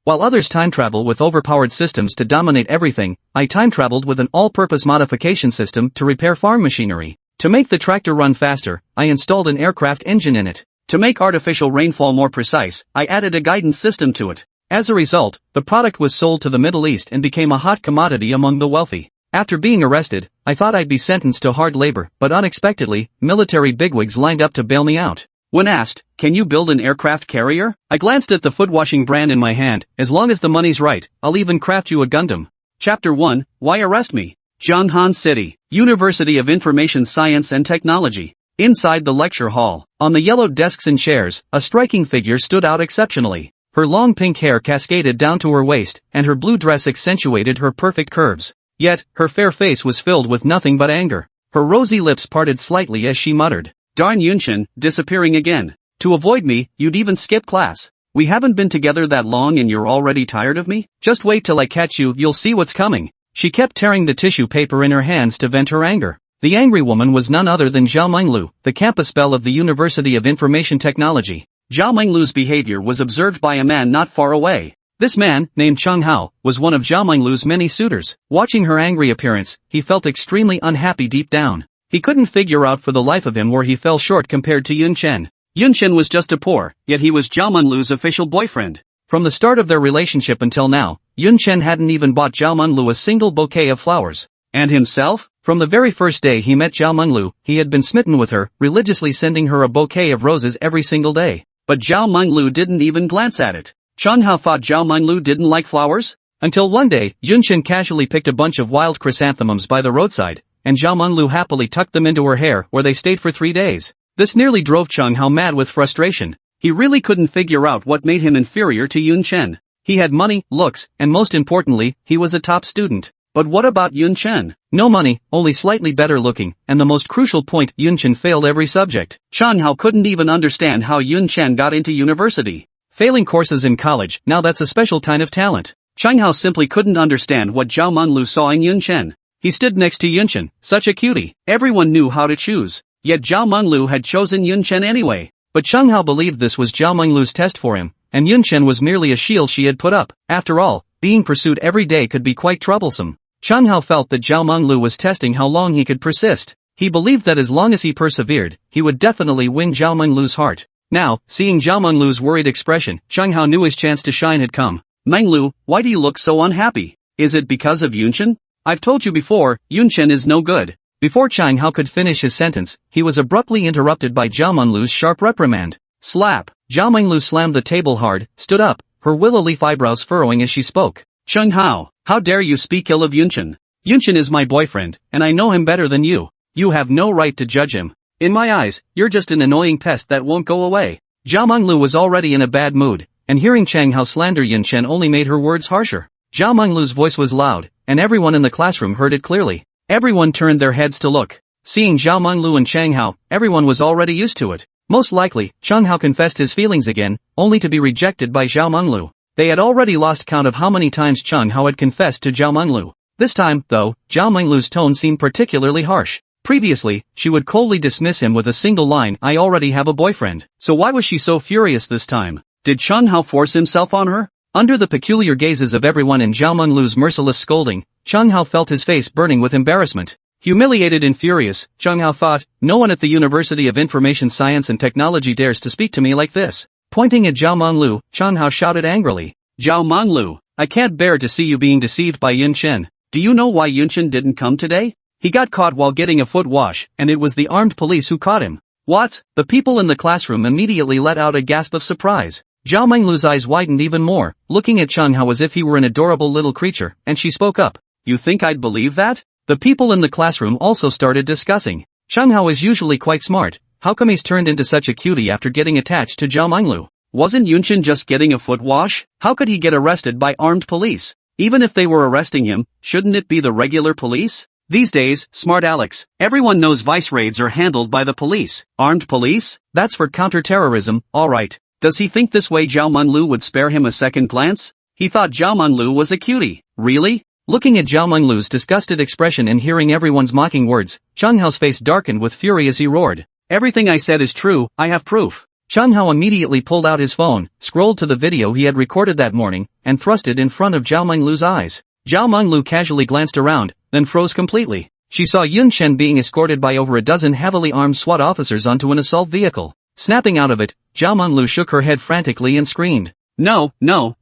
While others time travel with overpowered systems to dominate everything, I time traveled with an all-purpose modification system to repair farm machinery. To make the tractor run faster, I installed an aircraft engine in it. To make artificial rainfall more precise, I added a guidance system to it. As a result, the product was sold to the Middle East and became a hot commodity among the wealthy. After being arrested, I thought I'd be sentenced to hard labor, but unexpectedly, military bigwigs lined up to bail me out. When asked, "Can you build an aircraft carrier?" I glanced at the foot-washing brand in my hand. "As long as the money's right, I'll even craft you a Gundam." Chapter 1, Why Arrest Me? Zhanghan City, University of Information Science and Technology. Inside the lecture hall, on the yellowed desks and chairs, a striking figure stood out exceptionally. Her long pink hair cascaded down to her waist, and her blue dress accentuated her perfect curves. Yet, her fair face was filled with nothing but anger. Her rosy lips parted slightly as she muttered, "Darn Yunchen, disappearing again. To avoid me, you'd even skip class. We haven't been together that long and you're already tired of me? Just wait till I catch you, you'll see what's coming." She kept tearing the tissue paper in her hands to vent her anger. The angry woman was none other than Zhao Menglu, the campus belle of the University of Information Technology. Zhao Menglu's behavior was observed by a man not far away. This man, named Cheng Hao, was one of Zhao Menglu's many suitors. Watching her angry appearance, he felt extremely unhappy deep down. He couldn't figure out for the life of him where he fell short compared to Yun Chen. Yun Chen was just a poor, yet he was Zhao Menglu's official boyfriend. From the start of their relationship until now, Yun Chen hadn't even bought Zhao Menglu a single bouquet of flowers. And himself? From the very first day he met Zhao Menglu, he had been smitten with her, religiously sending her a bouquet of roses every single day. But Zhao Menglu didn't even glance at it. Cheng Hao thought Zhao Menglu didn't like flowers? Until one day, Yun Chen casually picked a bunch of wild chrysanthemums by the roadside, and Zhao Menglu happily tucked them into her hair, where they stayed for 3 days. This nearly drove Cheng Hao mad with frustration. He really couldn't figure out what made him inferior to Yun Chen. He had money, looks, and most importantly, he was a top student. But what about Yun Chen? No money, only slightly better looking, and the most crucial point, Yun Chen failed every subject. Cheng Hao couldn't even understand how Yun Chen got into university. Failing courses in college, now that's a special kind of talent. Cheng Hao simply couldn't understand what Zhao Menglu saw in Yun Chen. He stood next to Yun Chen, such a cutie. Everyone knew how to choose. Yet Zhao Menglu had chosen Yun Chen anyway. But Cheng Hao believed this was Zhao Menglu's test for him, and Yun Chen was merely a shield she had put up. After all, being pursued every day could be quite troublesome. Cheng Hao felt that Zhao Menglu was testing how long he could persist. He believed that as long as he persevered, he would definitely win Zhao Menglu's heart. Now, seeing Zhao Menglu's worried expression, Cheng Hao knew his chance to shine had come. "Menglu, why do you look so unhappy? Is it because of Yun Chen? I've told you before, Yun Chen is no good." Before Cheng Hao could finish his sentence, he was abruptly interrupted by Zhao Menglu's sharp reprimand. Slap! Zhao Menglu slammed the table hard, stood up, her willow leaf eyebrows furrowing as she spoke. "Cheng Hao, how dare you speak ill of Yun Chen? Yun Chen is my boyfriend, and I know him better than you. You have no right to judge him. In my eyes, you're just an annoying pest that won't go away." Zhao Menglu was already in a bad mood, and hearing Cheng Hao slander Yun Chen only made her words harsher. Zhao Menglu's voice was loud, and everyone in the classroom heard it clearly. Everyone turned their heads to look. Seeing Zhao Menglu and Cheng Hao, everyone was already used to it. Most likely, Cheng Hao confessed his feelings again, only to be rejected by Zhao Menglu. They had already lost count of how many times Cheng Hao had confessed to Zhao Menglu. This time, though, Zhao Menglu's tone seemed particularly harsh. Previously, she would coldly dismiss him with a single line, "I already have a boyfriend." So why was she so furious this time? Did Cheng Hao force himself on her? Under the peculiar gazes of everyone in Zhao Menglu's merciless scolding, Cheng Hao felt his face burning with embarrassment. Humiliated and furious, Cheng Hao thought, "No one at the University of Information Science and Technology dares to speak to me like this." Pointing at Zhao Menglu, Cheng Hao shouted angrily, "Zhao Menglu, I can't bear to see you being deceived by Yun Chen. Do you know why Yun Chen didn't come today? He got caught while getting a foot wash, and it was the armed police who caught him." What? The people in the classroom immediately let out a gasp of surprise. Zhao Menglu's eyes widened even more, looking at Cheng Hao as if he were an adorable little creature, and she spoke up. "You think I'd believe that?" The people in the classroom also started discussing. Cheng Hao is usually quite smart. How come he's turned into such a cutie after getting attached to Zhao Menglu? Wasn't Yun Chen just getting a foot wash? How could he get arrested by armed police? Even if they were arresting him, shouldn't it be the regular police? These days, smart Alex, everyone knows vice raids are handled by the police. Armed police? That's for counter-terrorism, alright. Does he think this way Zhao Menglu would spare him a second glance? He thought Zhao Menglu was a cutie. Really? Looking at Zhao Menglu's disgusted expression and hearing everyone's mocking words, Cheng Hao's face darkened with fury as he roared. "Everything I said is true, I have proof. Cheng Hao immediately pulled out his phone, scrolled to the video he had recorded that morning, and thrust it in front of Zhao Menglu's eyes. Zhao Menglu casually glanced around, then froze completely. She saw Yun Chen being escorted by over a dozen heavily armed SWAT officers onto an assault vehicle. Snapping out of it, Zhao Menglu shook her head frantically and screamed, "No,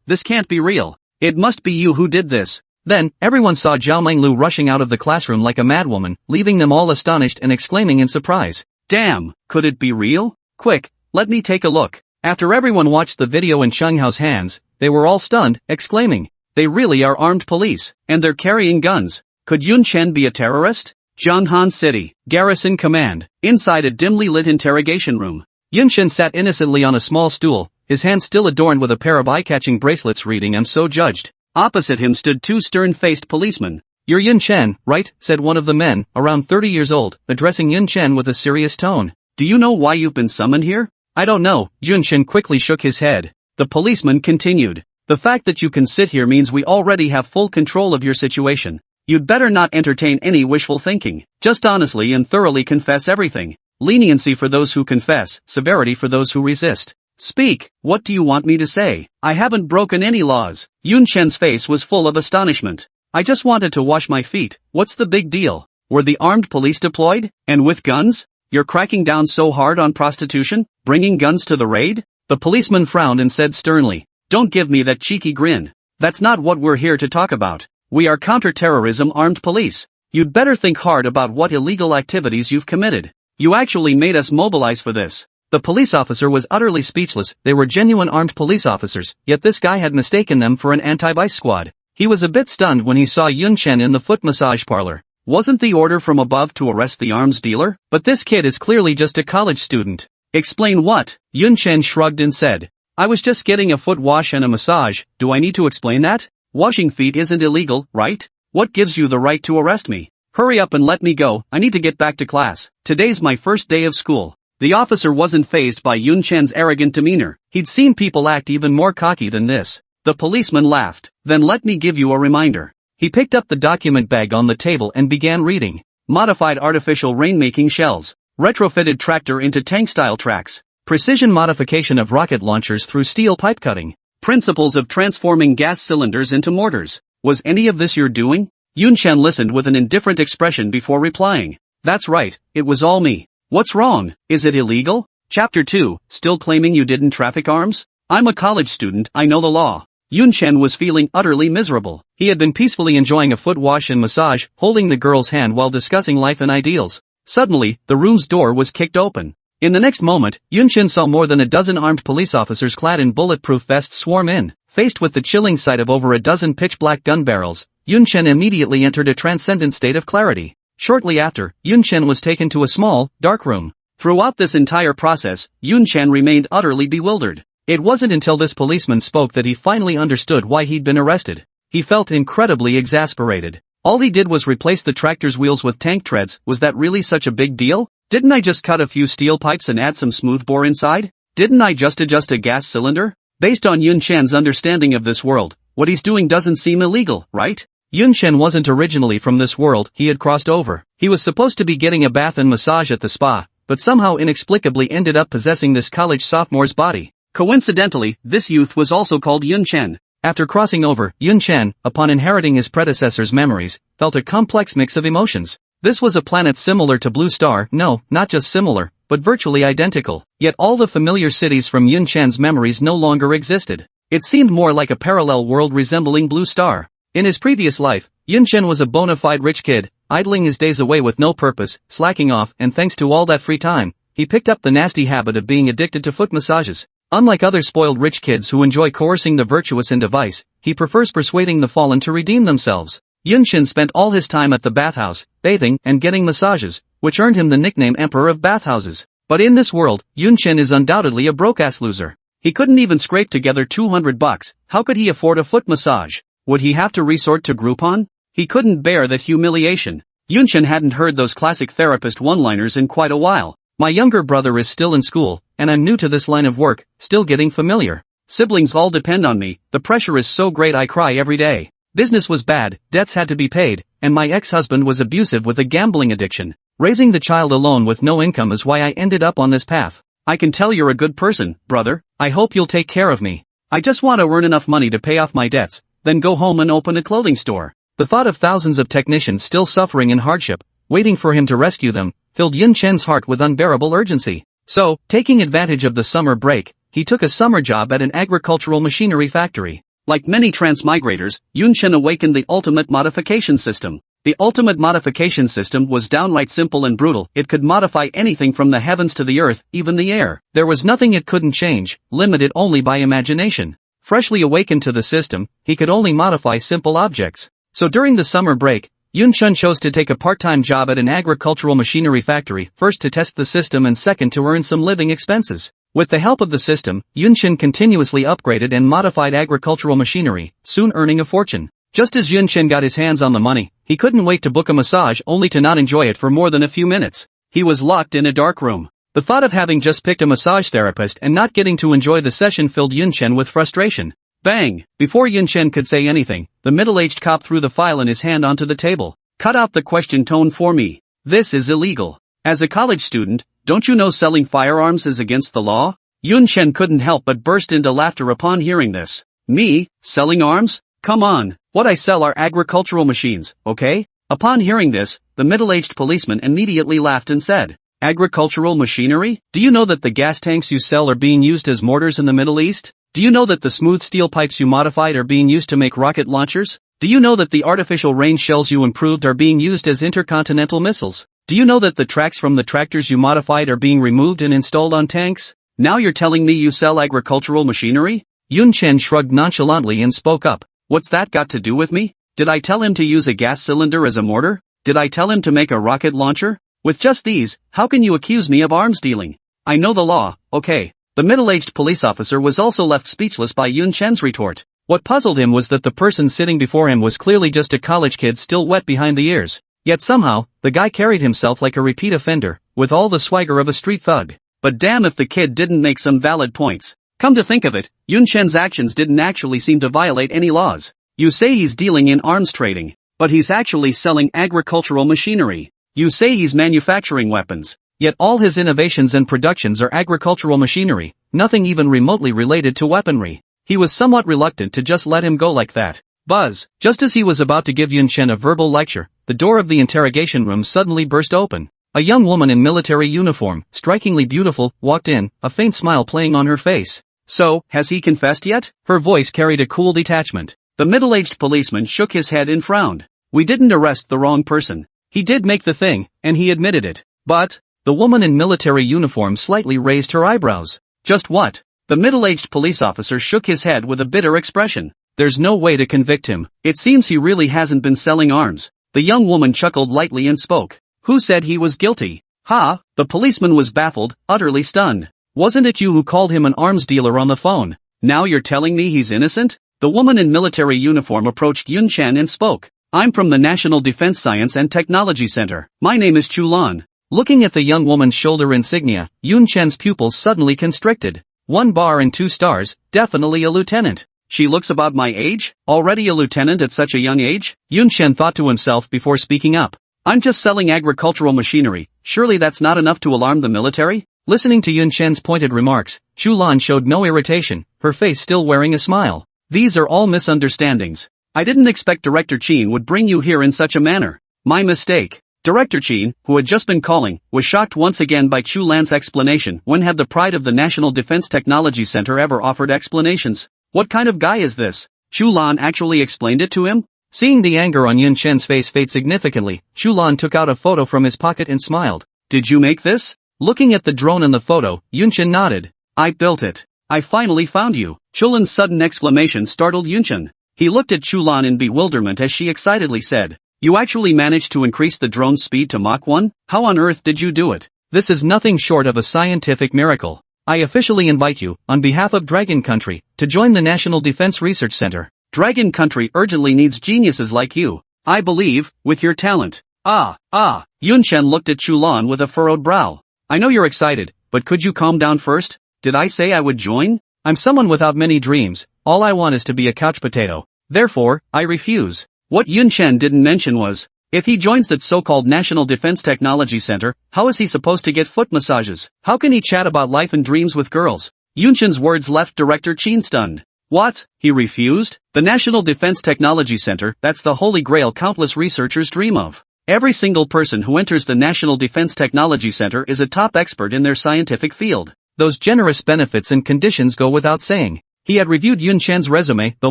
this can't be real. It must be you who did this." Then, everyone saw Zhao Menglu rushing out of the classroom like a madwoman, leaving them all astonished and exclaiming in surprise, "Damn, could it be real? Quick, let me take a look." After everyone watched the video in Cheng Hao's hands, they were all stunned, exclaiming, "They really are armed police, and they're carrying guns. Could Yun Chen be a terrorist?" Zhanghan City, Garrison Command, inside a dimly lit interrogation room. Yun Chen sat innocently on a small stool, his hands still adorned with a pair of eye-catching bracelets reading "I'm so judged." Opposite him stood two stern-faced policemen. "You're Yun Chen, right?" said one of the men, around 30 years old, addressing Yun Chen with a serious tone. "Do you know why you've been summoned here?" "I don't know." Yun Chen quickly shook his head. The policeman continued. "The fact that you can sit here means we already have full control of your situation. You'd better not entertain any wishful thinking. Just honestly and thoroughly confess everything. Leniency for those who confess, severity for those who resist. Speak, what do you want me to say? I haven't broken any laws." Yun Chen's face was full of astonishment. "I just wanted to wash my feet. What's the big deal? Were the armed police deployed? And with guns? You're cracking down so hard on prostitution? Bringing guns to the raid?" The policeman frowned and said sternly, "Don't give me that cheeky grin. That's not what we're here to talk about. We are counter-terrorism armed police. You'd better think hard about what illegal activities you've committed. You actually made us mobilize for this." The police officer was utterly speechless. They were genuine armed police officers, yet this guy had mistaken them for an anti-vice squad. He was a bit stunned when he saw Yun Chen in the foot massage parlor. Wasn't the order from above to arrest the arms dealer? But this kid is clearly just a college student. "Explain what?" Yun Chen shrugged and said. "I was just getting a foot wash and a massage. Do I need to explain that? Washing feet isn't illegal, right? What gives you the right to arrest me? Hurry up and let me go. I need to get back to class. Today's my first day of school." The officer wasn't fazed by Yun Chen's arrogant demeanor. He'd seen people act even more cocky than this. The policeman laughed. "Then let me give you a reminder." He picked up the document bag on the table and began reading. "Modified artificial rainmaking shells. Retrofitted tractor into tank-style tracks. Precision modification of rocket launchers through steel pipe cutting. Principles of transforming gas cylinders into mortars." Was any of this your doing? Yun Chen listened with an indifferent expression before replying. "That's right, it was all me." "What's wrong? Is it illegal?" Chapter 2, still claiming you didn't traffic arms? "I'm a college student, I know the law." Yun Chen was feeling utterly miserable. He had been peacefully enjoying a foot wash and massage, holding the girl's hand while discussing life and ideals. Suddenly, the room's door was kicked open. In the next moment, Yun Chen saw more than a dozen armed police officers clad in bulletproof vests swarm in. Faced with the chilling sight of over a dozen pitch-black gun barrels, Yun Chen immediately entered a transcendent state of clarity. Shortly after, Yun Chen was taken to a small, dark room. Throughout this entire process, Yun Chen remained utterly bewildered. It wasn't until this policeman spoke that he finally understood why he'd been arrested. He felt incredibly exasperated. All he did was replace the tractor's wheels with tank treads. Was that really such a big deal? Didn't I just cut a few steel pipes and add some smoothbore inside? Didn't I just adjust a gas cylinder? Based on Yun Chen's understanding of this world, what he's doing doesn't seem illegal, right? Yun Chen wasn't originally from this world. He had crossed over. He was supposed to be getting a bath and massage at the spa, but somehow inexplicably ended up possessing this college sophomore's body. Coincidentally, this youth was also called Yun Chen. After crossing over, Yun Chen, upon inheriting his predecessor's memories, felt a complex mix of emotions. This was a planet similar to Blue Star. No, not just similar, but virtually identical. Yet all the familiar cities from Yun Chen's memories no longer existed. It seemed more like a parallel world resembling Blue Star. In his previous life, Yun Chen was a bona fide rich kid, idling his days away with no purpose, slacking off, and thanks to all that free time, he picked up the nasty habit of being addicted to foot massages. Unlike other spoiled rich kids who enjoy coercing the virtuous into vice, he prefers persuading the fallen to redeem themselves. Yun Chen spent all his time at the bathhouse, bathing and getting massages, which earned him the nickname Emperor of Bathhouses. But in this world, Yun Chen is undoubtedly a broke-ass loser. He couldn't even scrape together $200. How could he afford a foot massage? Would he have to resort to Groupon? He couldn't bear that humiliation. Yun Chen hadn't heard those classic therapist one-liners in quite a while. My younger brother is still in school, and I'm new to this line of work, still getting familiar. Siblings all depend on me, the pressure is so great I cry every day. Business was bad, debts had to be paid, and my ex-husband was abusive with a gambling addiction. Raising the child alone with no income is why I ended up on this path. I can tell you're a good person, brother. I hope you'll take care of me. I just want to earn enough money to pay off my debts, then go home and open a clothing store. The thought of thousands of technicians still suffering in hardship, waiting for him to rescue them, filled Yun Chen's heart with unbearable urgency. So, taking advantage of the summer break, he took a summer job at an agricultural machinery factory. Like many transmigrators, Yun Chen awakened the ultimate modification system. The ultimate modification system was downright simple and brutal. It could modify anything from the heavens to the earth, even the air. There was nothing it couldn't change, limited only by imagination. Freshly awakened to the system, he could only modify simple objects. So during the summer break, Yun Chen chose to take a part-time job at an agricultural machinery factory, first to test the system and second to earn some living expenses. With the help of the system, Yun Chen continuously upgraded and modified agricultural machinery, soon earning a fortune. Just as Yun Chen got his hands on the money, he couldn't wait to book a massage only to not enjoy it for more than a few minutes. He was locked in a dark room. The thought of having just picked a massage therapist and not getting to enjoy the session filled Yun Chen with frustration. Bang! Before Yun Chen could say anything, the middle-aged cop threw the file in his hand onto the table. Cut out the question tone for me. This is illegal. As a college student, don't you know selling firearms is against the law? Yun Chen couldn't help but burst into laughter upon hearing this. Me? Selling arms? Come on, what I sell are agricultural machines, okay? Upon hearing this, the middle-aged policeman immediately laughed and said, agricultural machinery? Do you know that the gas tanks you sell are being used as mortars in the Middle East? Do you know that the smooth steel pipes you modified are being used to make rocket launchers? Do you know that the artificial rain shells you improved are being used as intercontinental missiles? Do you know that the tracks from the tractors you modified are being removed and installed on tanks? Now you're telling me you sell agricultural machinery? Yun Chen shrugged nonchalantly and spoke up. What's that got to do with me? Did I tell him to use a gas cylinder as a mortar? Did I tell him to make a rocket launcher? With just these, how can you accuse me of arms dealing? I know the law, okay. The middle-aged police officer was also left speechless by Yun Chen's retort. What puzzled him was that the person sitting before him was clearly just a college kid still wet behind the ears. Yet somehow, the guy carried himself like a repeat offender, with all the swagger of a street thug. But damn if the kid didn't make some valid points. Come to think of it, Yun Chen's actions didn't actually seem to violate any laws. You say he's dealing in arms trading, but he's actually selling agricultural machinery. You say he's manufacturing weapons, yet all his innovations and productions are agricultural machinery, nothing even remotely related to weaponry. He was somewhat reluctant to just let him go like that. Buzz, just as he was about to give Yun Chen a verbal lecture, the door of the interrogation room suddenly burst open. A young woman in military uniform, strikingly beautiful, walked in, a faint smile playing on her face. So, has he confessed yet? Her voice carried a cool detachment. The middle-aged policeman shook his head and frowned. We didn't arrest the wrong person. He did make the thing, and he admitted it. But, the woman in military uniform slightly raised her eyebrows. Just what? The middle-aged police officer shook his head with a bitter expression. There's no way to convict him. It seems he really hasn't been selling arms. The young woman chuckled lightly and spoke. Who said he was guilty? Ha! The policeman was baffled, utterly stunned. Wasn't it you who called him an arms dealer on the phone? Now you're telling me he's innocent? The woman in military uniform approached Yun Chen and spoke. I'm from the National Defense Science and Technology Center. My name is Chu Lan. Looking at the young woman's shoulder insignia, Yun Chen's pupils suddenly constricted. 1 bar and 2 stars, definitely a lieutenant. She looks about my age? Already a lieutenant at such a young age? Yun Chen thought to himself before speaking up. I'm just selling agricultural machinery, surely that's not enough to alarm the military? Listening to Yun Chen's pointed remarks, Chu Lan showed no irritation, her face still wearing a smile. These are all misunderstandings. I didn't expect Director Chen would bring you here in such a manner. My mistake. Director Chen, who had just been calling, was shocked once again by Chu Lan's explanation. When had the pride of the National Defense Technology Center ever offered explanations? What kind of guy is this? Chu Lan actually explained it to him? Seeing the anger on Yun Chen's face fade significantly, Chu Lan took out a photo from his pocket and smiled. Did you make this? Looking at the drone in the photo, Yun Chen nodded. I built it. I finally found you. Chu Lan's sudden exclamation startled Yun Chen. He looked at Chu Lan in bewilderment as she excitedly said, You actually managed to increase the drone's speed to Mach 1? How on earth did you do it? This is nothing short of a scientific miracle. I officially invite you, on behalf of Dragon Country, to join the National Defense Research Center. Dragon Country urgently needs geniuses like you. I believe, with your talent. Yun Chen looked at Chu Lan with a furrowed brow. I know you're excited, but could you calm down first? Did I say I would join? I'm someone without many dreams, all I want is to be a couch potato. Therefore, I refuse. What Yun Chen didn't mention was, If he joins that so-called National Defense Technology Center, how is he supposed to get foot massages? How can he chat about life and dreams with girls? Yunshen's words left Director Chen stunned. What? He refused? The National Defense Technology Center, that's the holy grail countless researchers dream of. Every single person who enters the National Defense Technology Center is a top expert in their scientific field. Those generous benefits and conditions go without saying. He had reviewed Yun Chen's resume, though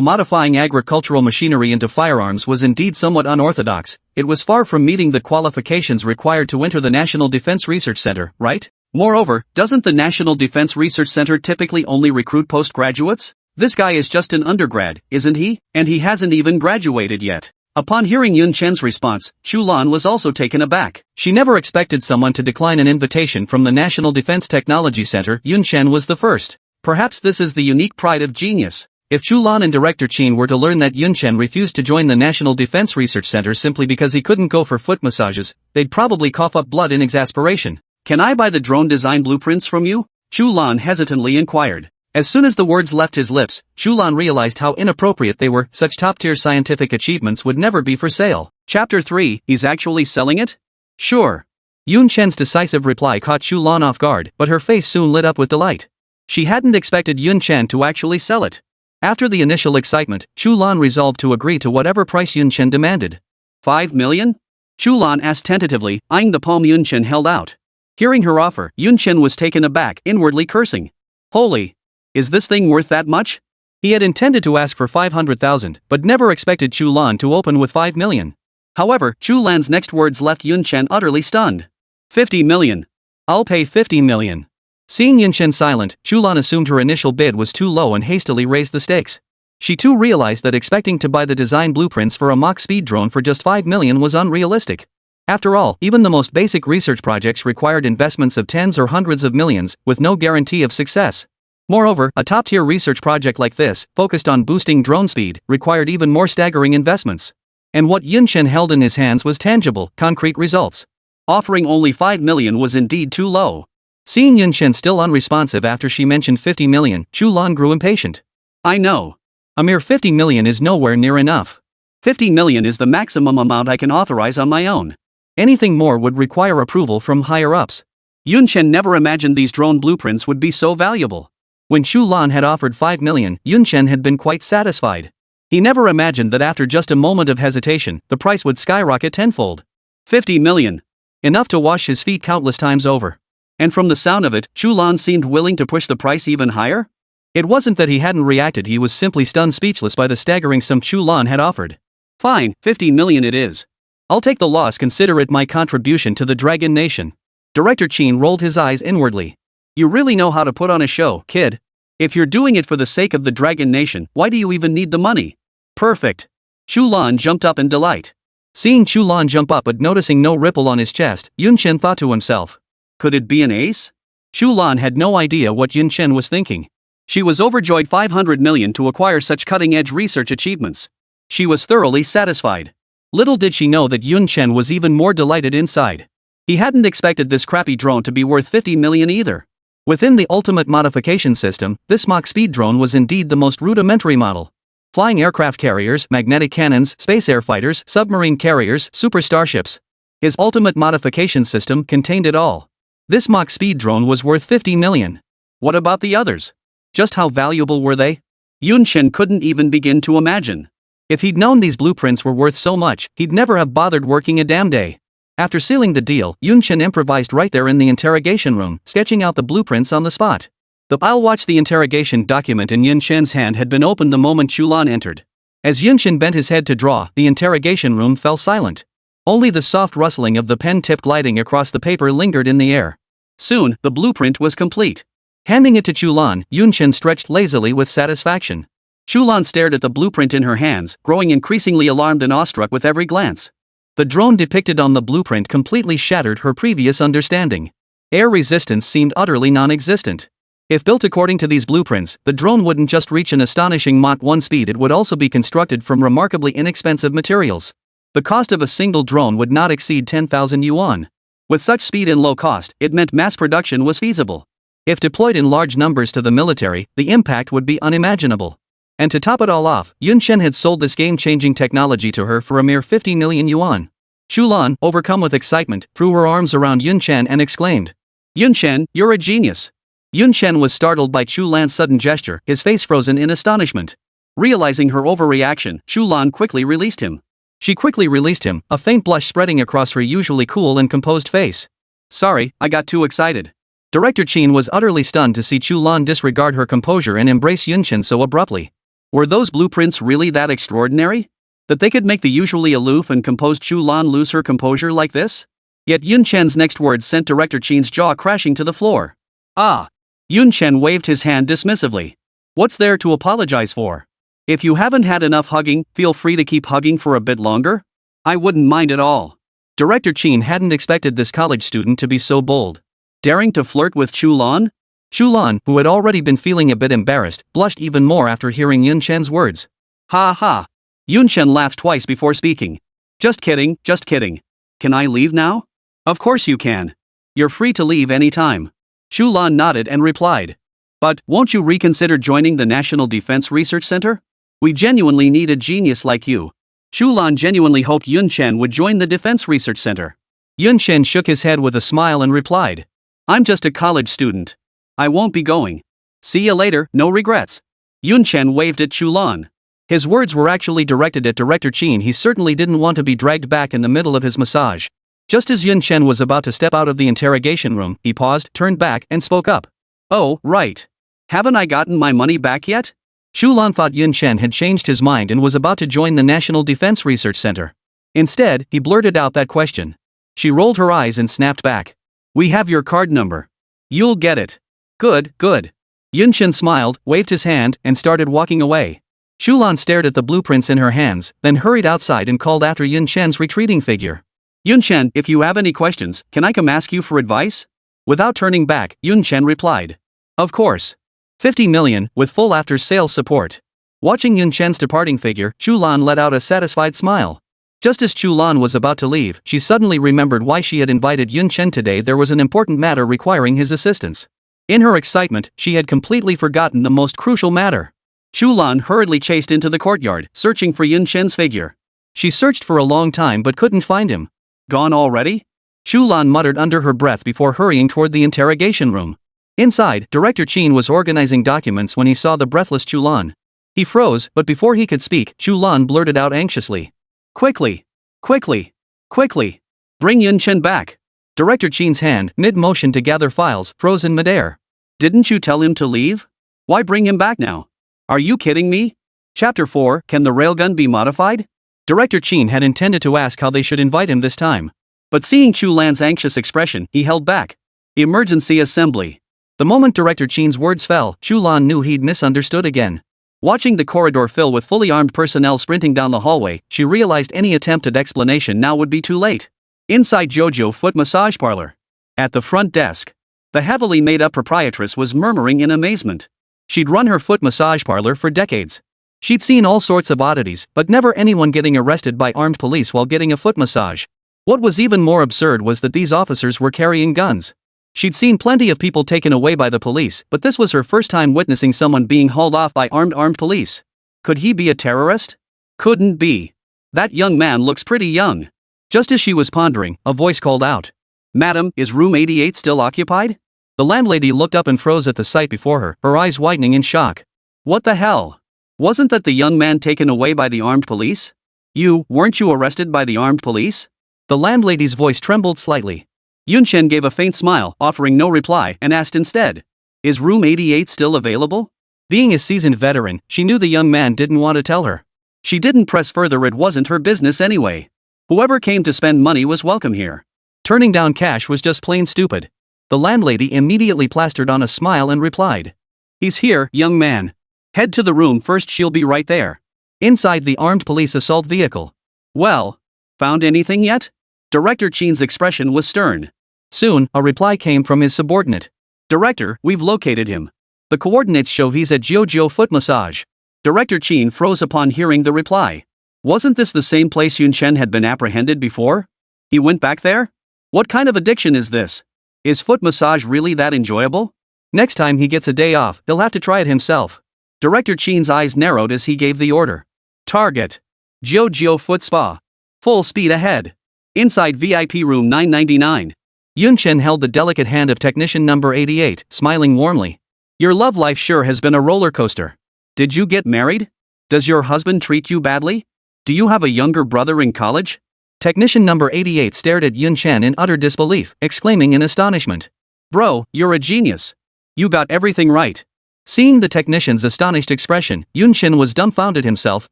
modifying agricultural machinery into firearms was indeed somewhat unorthodox, it was far from meeting the qualifications required to enter the National Defense Research Center, right? Moreover, doesn't the National Defense Research Center typically only recruit postgraduates? This guy is just an undergrad, isn't he? And he hasn't even graduated yet. Upon hearing Yun Chen's response, Chu Lan was also taken aback. She never expected someone to decline an invitation from the National Defense Technology Center. Yun Chen was the first. Perhaps this is the unique pride of genius. If Chu Lan and Director Chen were to learn that Yun Chen refused to join the National Defense Research Center simply because he couldn't go for foot massages, they'd probably cough up blood in exasperation. Can I buy the drone design blueprints from you? Chu Lan hesitantly inquired. As soon as the words left his lips, Chu Lan realized how inappropriate they were. Such top-tier scientific achievements would never be for sale. Chapter 3, he's actually selling it? Sure. Yun Chen's decisive reply caught Chu Lan off guard, but her face soon lit up with delight. She hadn't expected Yun Chen to actually sell it. After the initial excitement, Chu Lan resolved to agree to whatever price Yun Chen demanded. 5 million? Chu Lan asked tentatively, eyeing the palm Yun Chen held out. Hearing her offer, Yun Chen was taken aback, inwardly cursing. Holy! Is this thing worth that much? He had intended to ask for 500,000, but never expected Chu Lan to open with 5 million. However, Chu Lan's next words left Yun Chen utterly stunned. 50 million. I'll pay 50 million. Seeing Yun Chen silent, Chu Lan assumed her initial bid was too low and hastily raised the stakes. She too realized that expecting to buy the design blueprints for a Mach speed drone for just 5 million was unrealistic. After all, even the most basic research projects required investments of tens or hundreds of millions, with no guarantee of success. Moreover, a top-tier research project like this, focused on boosting drone speed, required even more staggering investments. And what Yun Chen held in his hands was tangible, concrete results. Offering only 5 million was indeed too low. Seeing Yun Chen still unresponsive after she mentioned 50 million, Chu Lan grew impatient. I know. A mere 50 million is nowhere near enough. 50 million is the maximum amount I can authorize on my own. Anything more would require approval from higher-ups. Yun Chen never imagined these drone blueprints would be so valuable. When Chu Lan had offered 5 million, Yun Chen had been quite satisfied. He never imagined that after just a moment of hesitation, the price would skyrocket tenfold. 50 million. Enough to wash his feet countless times over. And from the sound of it, Chu Lan seemed willing to push the price even higher? It wasn't that he hadn't reacted, he was simply stunned speechless by the staggering sum Chu Lan had offered. Fine, 50 million it is. I'll take the loss, consider it my contribution to the Dragon Nation. Director Chen rolled his eyes inwardly. You really know how to put on a show, kid. If you're doing it for the sake of the Dragon Nation, why do you even need the money? Perfect. Chu Lan jumped up in delight. Seeing Chu Lan jump up but noticing no ripple on his chest, Yun Chen thought to himself. Could it be an ace? Chu Lan had no idea what Yun Chen was thinking. She was overjoyed. 500 million to acquire such cutting-edge research achievements. She was thoroughly satisfied. Little did she know that Yun Chen was even more delighted inside. He hadn't expected this crappy drone to be worth 50 million either. Within the ultimate modification system, this Mach speed drone was indeed the most rudimentary model. Flying aircraft carriers, magnetic cannons, space air fighters, submarine carriers, super starships. His ultimate modification system contained it all. This Mach speed drone was worth 50 million. What about the others? Just how valuable were they? Yun Chen couldn't even begin to imagine. If he'd known these blueprints were worth so much, he'd never have bothered working a damn day. After sealing the deal, Yun Chen improvised right there in the interrogation room, sketching out the blueprints on the spot. The I'll watch the interrogation document in Yun Chen's hand had been opened the moment Chu Lan entered. As Yun Chen bent his head to draw, the interrogation room fell silent. Only the soft rustling of the pen tip gliding across the paper lingered in the air. Soon, the blueprint was complete. Handing it to Chu Lan, Yun Chen stretched lazily with satisfaction. Chu Lan stared at the blueprint in her hands, growing increasingly alarmed and awestruck with every glance. The drone depicted on the blueprint completely shattered her previous understanding. Air resistance seemed utterly non-existent. If built according to these blueprints, the drone wouldn't just reach an astonishing Mach 1 speed, it would also be constructed from remarkably inexpensive materials. The cost of a single drone would not exceed 10,000 yuan. With such speed and low cost, it meant mass production was feasible. If deployed in large numbers to the military, the impact would be unimaginable. And to top it all off, Yun Chen had sold this game-changing technology to her for a mere 50 million yuan. Chu Lan, overcome with excitement, threw her arms around Yun Chen and exclaimed, "Yun Chen, you're a genius." Yun Chen was startled by Chu Lan's sudden gesture, his face frozen in astonishment. Realizing her overreaction, Chu Lan quickly released him. She quickly released him, a faint blush spreading across her usually cool and composed face. "Sorry, I got too excited." Director Chen was utterly stunned to see Chu Lan disregard her composure and embrace Yun Chen so abruptly. Were those blueprints really that extraordinary? That they could make the usually aloof and composed Chu Lan lose her composure like this? Yet Yun Chen's next words sent Director Chen's jaw crashing to the floor. "Ah!" Yun Chen waved his hand dismissively. "What's there to apologize for? If you haven't had enough hugging, feel free to keep hugging for a bit longer. I wouldn't mind at all." Director Chen hadn't expected this college student to be so bold. Daring to flirt with Chu Lan? Chu Lan, who had already been feeling a bit embarrassed, blushed even more after hearing Yun Chen's words. "Ha ha." Yun Chen laughed twice before speaking. Just kidding, just kidding. Can I leave now?" "Of course you can. You're free to leave any time." Chu Lan nodded and replied. "But won't you reconsider joining the National Defense Research Center? We genuinely need a genius like you." Chu Lan genuinely hoped Yun Chen would join the Defense Research Center. Yun Chen shook his head with a smile and replied, "I'm just a college student. I won't be going. See you later, no regrets." Yun Chen waved at Chu Lan. His words were actually directed at Director Chen. He certainly didn't want to be dragged back in the middle of his massage. Just as Yun Chen was about to step out of the interrogation room, he paused, turned back, and spoke up. "Oh, right. Haven't I gotten my money back yet?" Chu Lan thought Yun Chen had changed his mind and was about to join the National Defense Research Center. Instead, he blurted out that question. She rolled her eyes and snapped back. "We have your card number. You'll get it." Good, good." Yun Chen smiled, waved his hand, and started walking away. Chu Lan stared at the blueprints in her hands, then hurried outside and called after Yun Chen's retreating figure. "Yun Chen, if you have any questions, can I come ask you for advice?" Without turning back, Yun Chen replied. "Of course. 50 million, with full after-sales support." Watching Yun Chen's departing figure, Chu Lan let out a satisfied smile. Just as Chu Lan was about to leave, she suddenly remembered why she had invited Yun Chen today. There was an important matter requiring his assistance. In her excitement, she had completely forgotten the most crucial matter. Chu Lan hurriedly chased into the courtyard, searching for Yun Chen's figure. She searched for a long time but couldn't find him. "Gone already?" Chu Lan muttered under her breath before hurrying toward the interrogation room. Inside, Director Chen was organizing documents when he saw the breathless Chu Lan. He froze, but before he could speak, Chu Lan blurted out anxiously. "Quickly! Quickly! Quickly! Bring Yun Chen back!" Director Chen's hand, mid-motion to gather files, froze in midair. "Didn't you tell him to leave? Why bring him back now? Are you kidding me?" Chapter 4, Can the Railgun Be Modified? Director Chen had intended to ask how they should invite him this time. But seeing Chu Lan's anxious expression, he held back. Emergency assembly. The moment Director Chen's words fell, Chu Lan knew he'd misunderstood again. Watching the corridor fill with fully armed personnel sprinting down the hallway, she realized any attempt at explanation now would be too late. Inside JoJo Foot Massage Parlor. At the front desk. The heavily made-up proprietress was murmuring in amazement. She'd run her foot massage parlor for decades. She'd seen all sorts of oddities, but never anyone getting arrested by armed police while getting a foot massage. What was even more absurd was that these officers were carrying guns. She'd seen plenty of people taken away by the police, but this was her first time witnessing someone being hauled off by armed police. Could he be a terrorist? Couldn't be. That young man looks pretty young. Just as she was pondering, a voice called out. "Madam, is room 88 still occupied?" The landlady looked up and froze at the sight before her, her eyes widening in shock. "What the hell? Wasn't that the young man taken away by the armed police? Weren't you arrested by the armed police?" The landlady's voice trembled slightly. Yun Chen gave a faint smile, offering no reply, and asked instead, "Is room 88 still available?" Being a seasoned veteran, she knew the young man didn't want to tell her. She didn't press further, it wasn't her business anyway. Whoever came to spend money was welcome here. Turning down cash was just plain stupid. The landlady immediately plastered on a smile and replied, "He's here, young man. Head to the room first, she'll be right there." Inside the armed police assault vehicle. "Well, found anything yet?" Director Chen's expression was stern. Soon, a reply came from his subordinate. "Director, we've located him. The coordinates show he's at JoJo Foot Massage." Director Chen froze upon hearing the reply. Wasn't this the same place Yun Chen had been apprehended before? He went back there? What kind of addiction is this? Is foot massage really that enjoyable? Next time he gets a day off, he'll have to try it himself. Director Chen's eyes narrowed as he gave the order. Target. JoJo Foot Spa. Full speed ahead. Inside VIP room 999. Yun Chen held the delicate hand of technician number 88, smiling warmly. Your love life sure has been a roller coaster. Did you get married? Does your husband treat you badly? Do you have a younger brother in college? Technician number 88 stared at Yun Chen in utter disbelief, exclaiming in astonishment. Bro, you're a genius. You got everything right. Seeing the technician's astonished expression, Yun Chen was dumbfounded himself,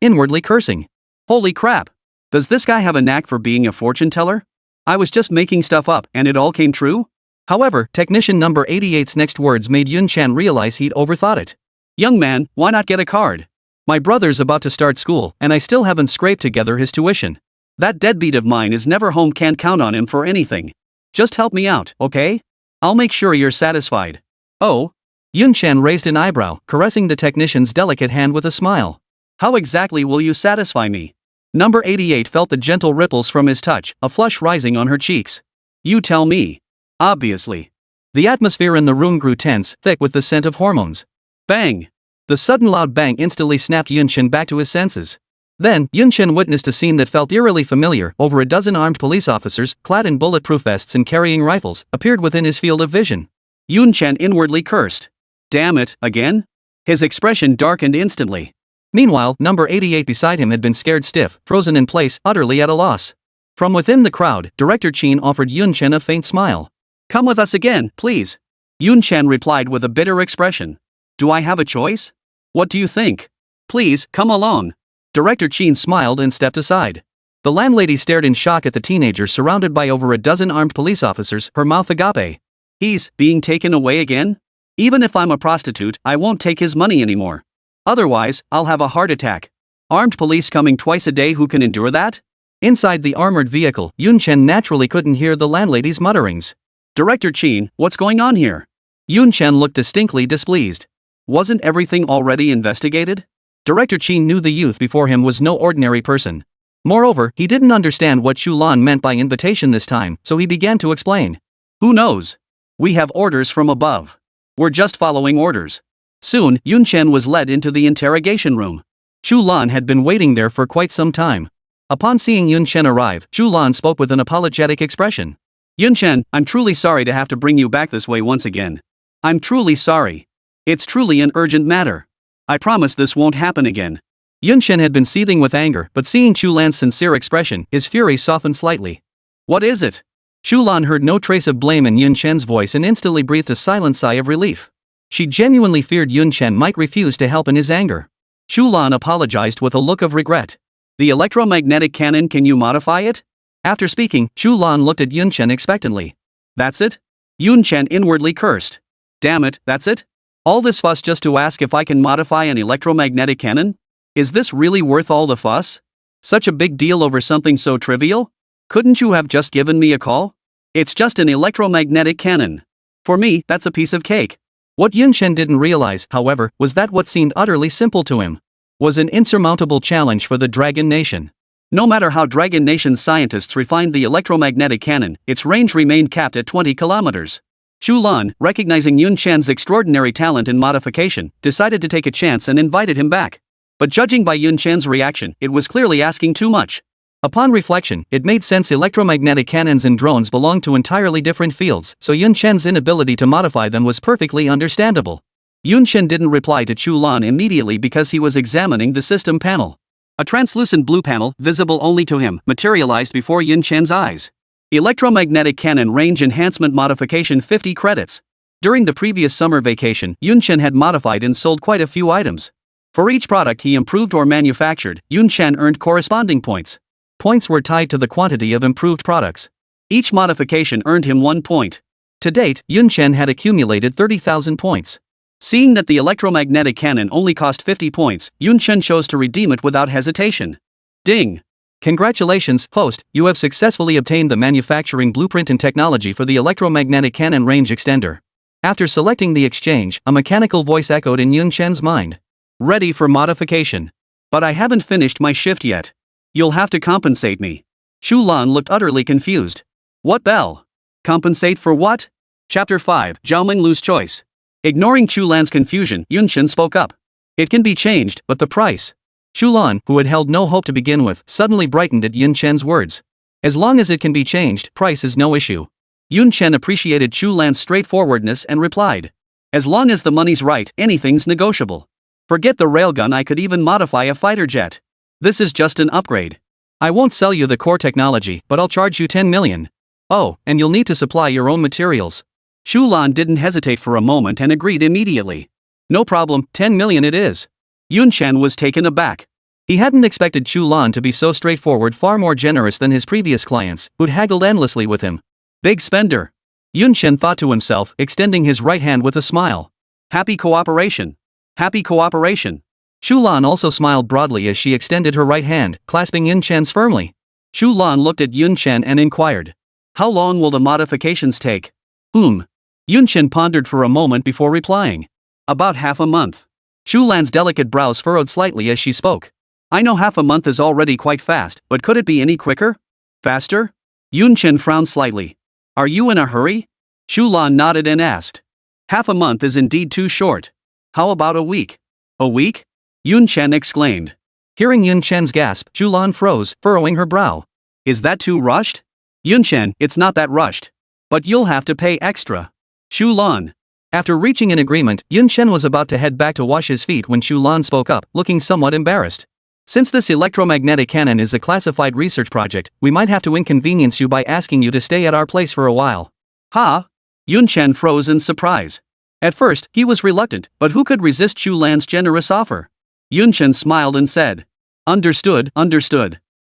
inwardly cursing. Holy crap. Does this guy have a knack for being a fortune teller? I was just making stuff up and it all came true? However, technician number 88's next words made Yun Chen realize he'd overthought it. Young man, why not get a card? My brother's about to start school and I still haven't scraped together his tuition. That deadbeat of mine is never home, can't count on him for anything. Just help me out, okay? I'll make sure you're satisfied. Oh? Yun Chen raised an eyebrow, caressing the technician's delicate hand with a smile. How exactly will you satisfy me? Number 88 felt the gentle ripples from his touch, a flush rising on her cheeks. You tell me. Obviously. The atmosphere in the room grew tense, thick with the scent of hormones. Bang! The sudden loud bang instantly snapped Yun Chen back to his senses. Then, Yun Chen witnessed a scene that felt eerily familiar. Over a dozen armed police officers, clad in bulletproof vests and carrying rifles, appeared within his field of vision. Yun Chen inwardly cursed. Damn it, again? His expression darkened instantly. Meanwhile, number 88 beside him had been scared stiff, frozen in place, utterly at a loss. From within the crowd, Director Chen offered Yun Chen a faint smile. Come with us again, please. Yun Chen replied with a bitter expression. Do I have a choice? What do you think? Please, come along. Director Chen smiled and stepped aside. The landlady stared in shock at the teenager surrounded by over a dozen armed police officers, her mouth agape. He's being taken away again? Even if I'm a prostitute, I won't take his money anymore. Otherwise, I'll have a heart attack. Armed police coming twice a day, who can endure that? Inside the armored vehicle, Yun Chen naturally couldn't hear the landlady's mutterings. Director Chen, what's going on here? Yun Chen looked distinctly displeased. Wasn't everything already investigated? Director Chen knew the youth before him was no ordinary person. Moreover, he didn't understand what Chu Lan meant by invitation this time, so he began to explain. Who knows? We have orders from above. We're just following orders. Soon, Yun Chen was led into the interrogation room. Chu Lan had been waiting there for quite some time. Upon seeing Yun Chen arrive, Chu Lan spoke with an apologetic expression. Yun Chen, I'm truly sorry to have to bring you back this way once again. I'm truly sorry. It's truly an urgent matter. I promise this won't happen again. Yun Chen had been seething with anger, but seeing Chu Lan's sincere expression, his fury softened slightly. What is it? Chu Lan heard no trace of blame in Yun Chen's voice and instantly breathed a silent sigh of relief. She genuinely feared Yun Chen might refuse to help in his anger. Chu Lan apologized with a look of regret. The electromagnetic cannon, can you modify it? After speaking, Chu Lan looked at Yun Chen expectantly. That's it? Yun Chen inwardly cursed. Damn it, that's it? All this fuss just to ask if I can modify an electromagnetic cannon? Is this really worth all the fuss? Such a big deal over something so trivial? Couldn't you have just given me a call? It's just an electromagnetic cannon. For me, that's a piece of cake. What Yun Chen didn't realize, however, was that what seemed utterly simple to him was an insurmountable challenge for the Dragon Nation. No matter how Dragon Nation's scientists refined the electromagnetic cannon, its range remained capped at 20 kilometers. Chu Lan, recognizing Yun Chen's extraordinary talent in modification, decided to take a chance and invited him back. But judging by Yun Chen's reaction, it was clearly asking too much. Upon reflection, it made sense electromagnetic cannons and drones belonged to entirely different fields, so Yun Chen's inability to modify them was perfectly understandable. Yun Chen didn't reply to Chu Lan immediately because he was examining the system panel. A translucent blue panel, visible only to him, materialized before Yun Chen's eyes. Electromagnetic cannon range enhancement modification 50 credits. During the previous summer vacation, Yun Chen had modified and sold quite a few items. For each product he improved or manufactured, Yun Chen earned corresponding points. Points were tied to the quantity of improved products. Each modification earned him 1 point. To date, Yun Chen had accumulated 30,000 points. Seeing that the electromagnetic cannon only cost 50 points, Yun Chen chose to redeem it without hesitation. Ding! Congratulations, host, you have successfully obtained the manufacturing blueprint and technology for the electromagnetic cannon range extender. After selecting the exchange, a mechanical voice echoed in Yun Chen's mind. Ready for modification. But I haven't finished my shift yet. You'll have to compensate me. Chu Lan looked utterly confused. What bell? Compensate for what? Chapter 5, Zhao Minglu's Choice. Ignoring Chu Lan's confusion, Yun Chen spoke up. It can be changed, but the price. Chu Lan, who had held no hope to begin with, suddenly brightened at Yun Chen's words. As long as it can be changed, price is no issue. Yun Chen appreciated Chu Lan's straightforwardness and replied. As long as the money's right, anything's negotiable. Forget the railgun, I could even modify a fighter jet. This is just an upgrade. I won't sell you the core technology, but I'll charge you 10 million. Oh, and you'll need to supply your own materials. Chu Lan didn't hesitate for a moment and agreed immediately. No problem, 10 million it is. Yun Chen was taken aback. He hadn't expected Chu Lan to be so straightforward, far more generous than his previous clients, who'd haggled endlessly with him. Big spender. Yun Chen thought to himself, extending his right hand with a smile. Happy cooperation. Happy cooperation. Chu Lan also smiled broadly as she extended her right hand, clasping Yun Chen's firmly. Chu Lan looked at Yun Chen and inquired. How long will the modifications take? Yun Chen pondered for a moment before replying. About half a month. Chu Lan's delicate brows furrowed slightly as she spoke. I know half a month is already quite fast, but could it be any quicker? Faster? Yun Chen frowned slightly. Are you in a hurry? Chu Lan nodded and asked. Half a month is indeed too short. How about a week? A week? Yun Chen exclaimed. Hearing Yun Chen's gasp, Chu Lan froze, furrowing her brow. Is that too rushed? Yun Chen, it's not that rushed. But you'll have to pay extra. Chu Lan. After reaching an agreement, Yun Chen was about to head back to wash his feet when Chu Lan spoke up, looking somewhat embarrassed. Since this electromagnetic cannon is a classified research project, we might have to inconvenience you by asking you to stay at our place for a while. Ha? Yun Chen froze in surprise. At first, he was reluctant, but who could resist Chu Lan's generous offer? Yun Chen smiled and said. Understood.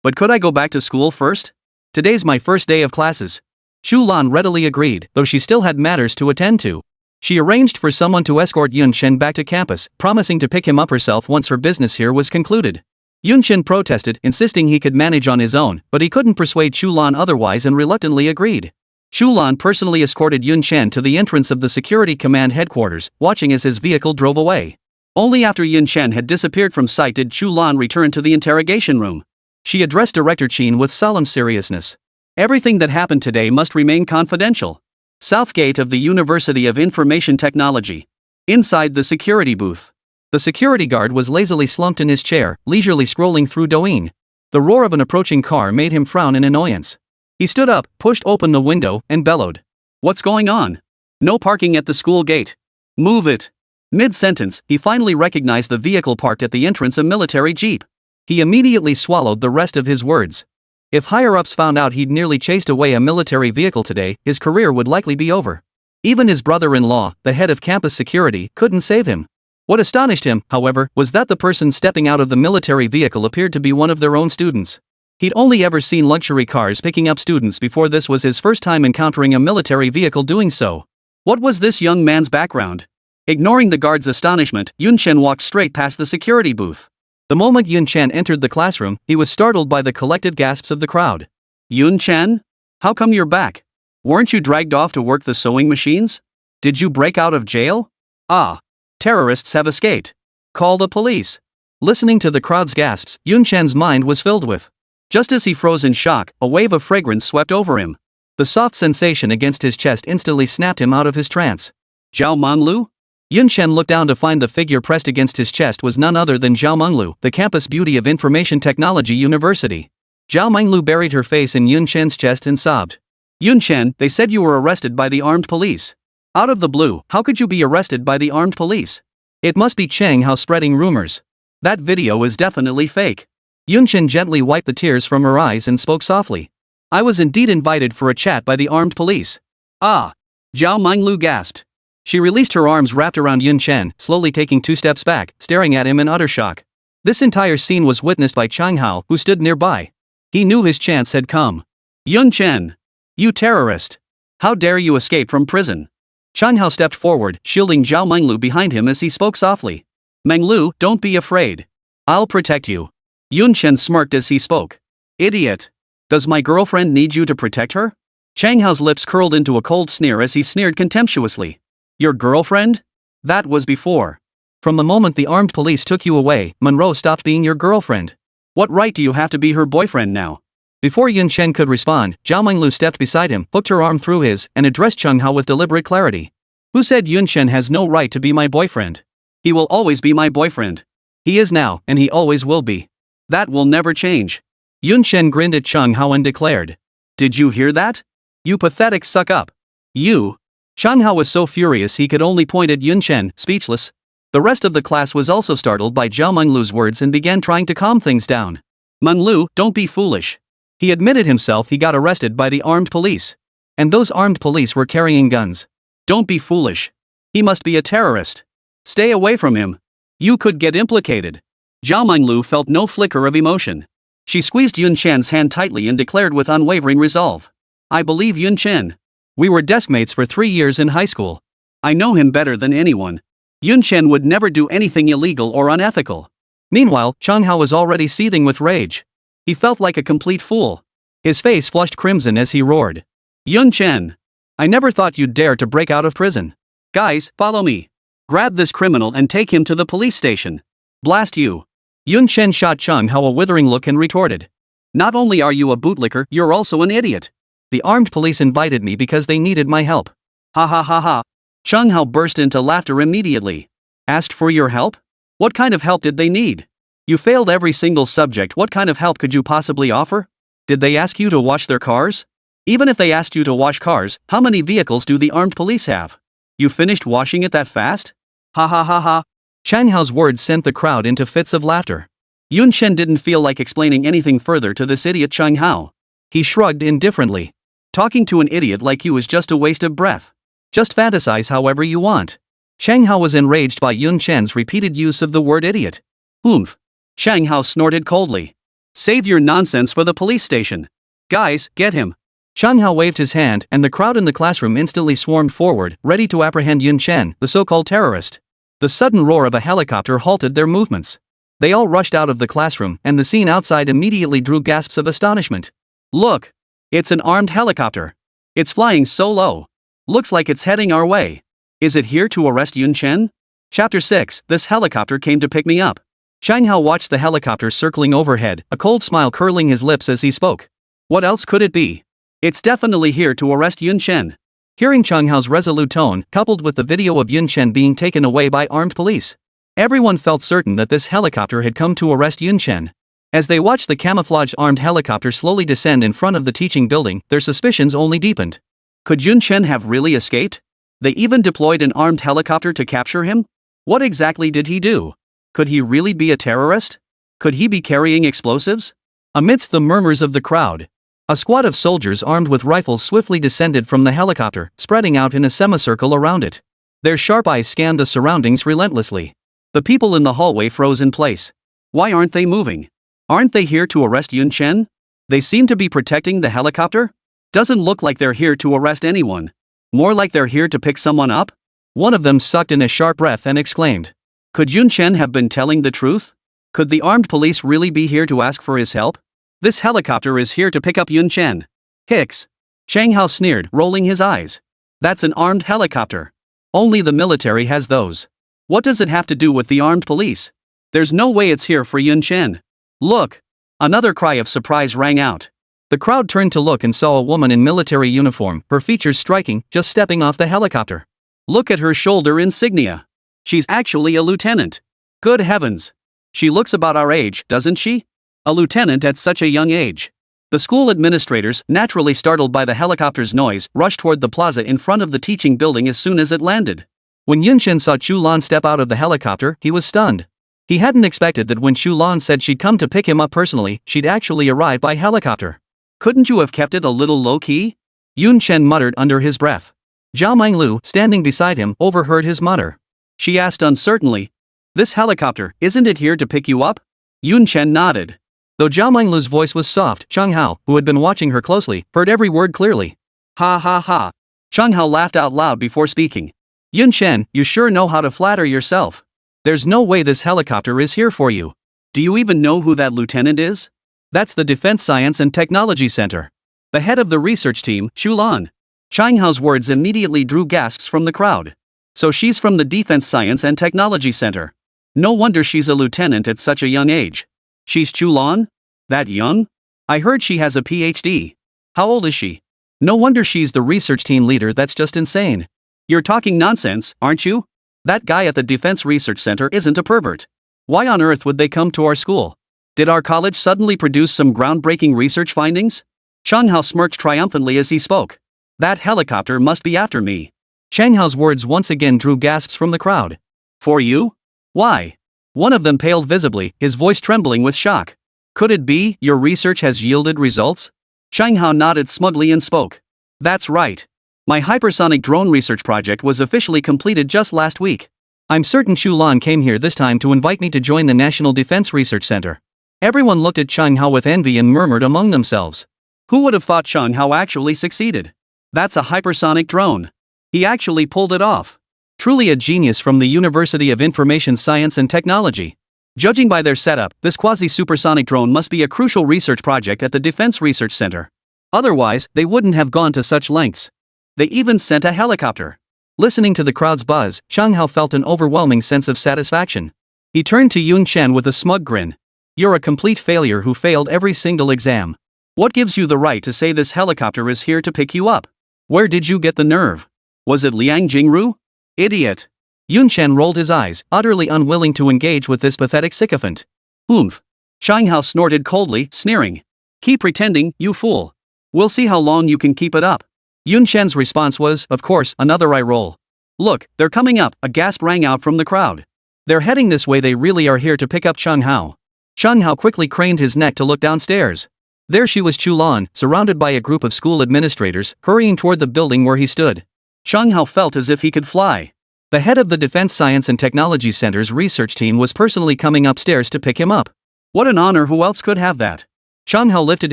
But could I go back to school first? Today's my first day of classes. Chu Lan readily agreed, though she still had matters to attend to. She arranged for someone to escort Yun Chen back to campus, promising to pick him up herself once her business here was concluded. Yun Chen protested, insisting he could manage on his own, but he couldn't persuade Chu Lan otherwise and reluctantly agreed. Chu Lan personally escorted Yun Chen to the entrance of the Security Command headquarters, watching as his vehicle drove away. Only after Yun Chen had disappeared from sight did Chu Lan return to the interrogation room. She addressed Director Chen with solemn seriousness. Everything that happened today must remain confidential. South Gate of the University of Information Technology. Inside the security booth. The security guard was lazily slumped in his chair, leisurely scrolling through Douyin. The roar of an approaching car made him frown in annoyance. He stood up, pushed open the window, and bellowed. What's going on? No parking at the school gate. Move it. Mid-sentence, he finally recognized the vehicle parked at the entrance, a military jeep. He immediately swallowed the rest of his words. If higher-ups found out he'd nearly chased away a military vehicle today, his career would likely be over. Even his brother-in-law, the head of campus security, couldn't save him. What astonished him, however, was that the person stepping out of the military vehicle appeared to be one of their own students. He'd only ever seen luxury cars picking up students before. This was his first time encountering a military vehicle doing so. What was this young man's background? Ignoring the guard's astonishment, Yun Chen walked straight past the security booth. The moment Yun Chen entered the classroom, he was startled by the collective gasps of the crowd. Yun Chen? How come you're back? Weren't you dragged off to work the sewing machines? Did you break out of jail? Ah. Terrorists have escaped. Call the police. Listening to the crowd's gasps, Yun Chen's mind was filled with. Just as he froze in shock, a wave of fragrance swept over him. The soft sensation against his chest instantly snapped him out of his trance. Zhao Menglu? Yun Chen looked down to find the figure pressed against his chest was none other than Zhao Menglu, the campus beauty of Information Technology University. Zhao Menglu buried her face in Yun Chen's chest and sobbed. Yun Chen, they said you were arrested by the armed police. Out of the blue, how could you be arrested by the armed police? It must be Cheng Hao spreading rumors. That video is definitely fake. Yun Chen gently wiped the tears from her eyes and spoke softly. I was indeed invited for a chat by the armed police. Ah! Zhao Menglu gasped. She released her arms wrapped around Yun Chen, slowly taking 2 steps back, staring at him in utter shock. This entire scene was witnessed by Cheng Hao, who stood nearby. He knew his chance had come. Yun Chen! You terrorist! How dare you escape from prison? Cheng Hao stepped forward, shielding Zhao Menglu behind him as he spoke softly. Menglu, don't be afraid. I'll protect you. Yun Chen smirked as he spoke. Idiot! Does my girlfriend need you to protect her? Cheng Hao's lips curled into a cold sneer as he sneered contemptuously. Your girlfriend? That was before. From the moment the armed police took you away, Monroe stopped being your girlfriend. What right do you have to be her boyfriend now? Before Yun Chen could respond, Zhao Menglu stepped beside him, hooked her arm through his, and addressed Cheng Hao with deliberate clarity. Who said Yun Chen has no right to be my boyfriend? He will always be my boyfriend. He is now, and he always will be. That will never change. Yun Chen grinned at Cheng Hao and declared. Did you hear that? You pathetic suck-up. You. Cheng Hao was so furious he could only point at Yun Chen, speechless. The rest of the class was also startled by Zhao Menglu's words and began trying to calm things down. Menglu, don't be foolish. He admitted himself he got arrested by the armed police. And those armed police were carrying guns. Don't be foolish. He must be a terrorist. Stay away from him. You could get implicated. Zhao Menglu felt no flicker of emotion. She squeezed Yun Chen's hand tightly and declared with unwavering resolve. I believe Yun Chen. We were deskmates for 3 years in high school. I know him better than anyone. Yun Chen would never do anything illegal or unethical. Meanwhile, Cheng Hao was already seething with rage. He felt like a complete fool. His face flushed crimson as he roared. Yun Chen! I never thought you'd dare to break out of prison. Guys, follow me. Grab this criminal and take him to the police station. Blast you. Yun Chen shot Cheng Hao a withering look and retorted. Not only are you a bootlicker, you're also an idiot. The armed police invited me because they needed my help. Ha ha ha ha. Cheng Hao burst into laughter immediately. Asked for your help? What kind of help did they need? You failed every single subject. What kind of help could you possibly offer? Did they ask you to wash their cars? Even if they asked you to wash cars, how many vehicles do the armed police have? You finished washing it that fast? Ha ha ha ha. Cheng Hao's words sent the crowd into fits of laughter. Yun Chen didn't feel like explaining anything further to this idiot Cheng Hao. He shrugged indifferently. Talking to an idiot like you is just a waste of breath. Just fantasize however you want. Cheng Hao was enraged by Yun Chen's repeated use of the word idiot. Oomph. Cheng Hao snorted coldly. Save your nonsense for the police station. Guys, get him. Cheng Hao waved his hand and the crowd in the classroom instantly swarmed forward, ready to apprehend Yun Chen, the so-called terrorist. The sudden roar of a helicopter halted their movements. They all rushed out of the classroom and the scene outside immediately drew gasps of astonishment. Look! It's an armed helicopter. It's flying so low. Looks like it's heading our way. Is it here to arrest Yun Chen? Chapter 6. This helicopter came to pick me up. Cheng Hao watched the helicopter circling overhead, a cold smile curling his lips as he spoke. What else could it be? It's definitely here to arrest Yun Chen. Hearing Cheng Hao's resolute tone, coupled with the video of Yun Chen being taken away by armed police, everyone felt certain that this helicopter had come to arrest Yun Chen. As they watched the camouflaged armed helicopter slowly descend in front of the teaching building, their suspicions only deepened. Could Yun Chen have really escaped? They even deployed an armed helicopter to capture him? What exactly did he do? Could he really be a terrorist? Could he be carrying explosives? Amidst the murmurs of the crowd, a squad of soldiers armed with rifles swiftly descended from the helicopter, spreading out in a semicircle around it. Their sharp eyes scanned the surroundings relentlessly. The people in the hallway froze in place. Why aren't they moving? Aren't they here to arrest Yun Chen? They seem to be protecting the helicopter? Doesn't look like they're here to arrest anyone. More like they're here to pick someone up? One of them sucked in a sharp breath and exclaimed. Could Yun Chen have been telling the truth? Could the armed police really be here to ask for his help? This helicopter is here to pick up Yun Chen. Hicks. Cheng Hao sneered, rolling his eyes. That's an armed helicopter. Only the military has those. What does it have to do with the armed police? There's no way it's here for Yun Chen. Look! Another cry of surprise rang out. The crowd turned to look and saw a woman in military uniform, her features striking, just stepping off the helicopter. Look at her shoulder insignia. She's actually a lieutenant. Good heavens! She looks about our age, doesn't she? A lieutenant at such a young age. The school administrators, naturally startled by the helicopter's noise, rushed toward the plaza in front of the teaching building as soon as it landed. When Yun Chen saw Chu Lan step out of the helicopter, he was stunned. He hadn't expected that when Chu Lan said she'd come to pick him up personally, she'd actually arrive by helicopter. Couldn't you have kept it a little low-key? Yun Chen muttered under his breath. Zhao Menglu, standing beside him, overheard his mutter. She asked uncertainly, This helicopter, isn't it here to pick you up? Yun Chen nodded. Though Zhao Menglu's voice was soft, Cheng Hao, who had been watching her closely, heard every word clearly. Ha ha ha. Cheng Hao laughed out loud before speaking. Yun Chen, you sure know how to flatter yourself. There's no way this helicopter is here for you. Do you even know who that lieutenant is? That's the Defense Science and Technology Center. The head of the research team, Chu Lan. Cheng Hao's words immediately drew gasps from the crowd. So she's from the Defense Science and Technology Center. No wonder she's a lieutenant at such a young age. She's Chu Lan? That young? I heard she has a PhD. How old is she? No wonder she's the research team leader. That's just insane. You're talking nonsense, aren't you? That guy at the Defense Research Center isn't a pervert. Why on earth would they come to our school? Did our college suddenly produce some groundbreaking research findings? Cheng Hao smirked triumphantly as he spoke. That helicopter must be after me. Cheng Hao's words once again drew gasps from the crowd. For you? Why? One of them paled visibly, his voice trembling with shock. Could it be your research has yielded results? Cheng Hao nodded smugly and spoke. That's right. My hypersonic drone research project was officially completed just last week. I'm certain Chu Lan came here this time to invite me to join the National Defense Research Center. Everyone looked at Cheng Hao with envy and murmured among themselves. Who would have thought Cheng Hao actually succeeded? That's a hypersonic drone. He actually pulled it off. Truly a genius from the University of Information Science and Technology. Judging by their setup, this quasi-supersonic drone must be a crucial research project at the Defense Research Center. Otherwise, they wouldn't have gone to such lengths. They even sent a helicopter. Listening to the crowd's buzz, Cheng Hao felt an overwhelming sense of satisfaction. He turned to Yun Chen with a smug grin. You're a complete failure who failed every single exam. What gives you the right to say this helicopter is here to pick you up? Where did you get the nerve? Was it Liang Jingru? Idiot. Yun Chen rolled his eyes, utterly unwilling to engage with this pathetic sycophant. Oomph. Cheng Hao snorted coldly, sneering. Keep pretending, you fool. We'll see how long you can keep it up. Yun Chen's response was, of course, another eye roll. Look, they're coming up, a gasp rang out from the crowd. They're heading this way, they really are here to pick up Cheng Hao. Cheng Hao quickly craned his neck to look downstairs. There she was, Chu Lan, surrounded by a group of school administrators, hurrying toward the building where he stood. Cheng Hao felt as if he could fly. The head of the Defense Science and Technology Center's research team was personally coming upstairs to pick him up. What an honor, who else could have that? Cheng Hao lifted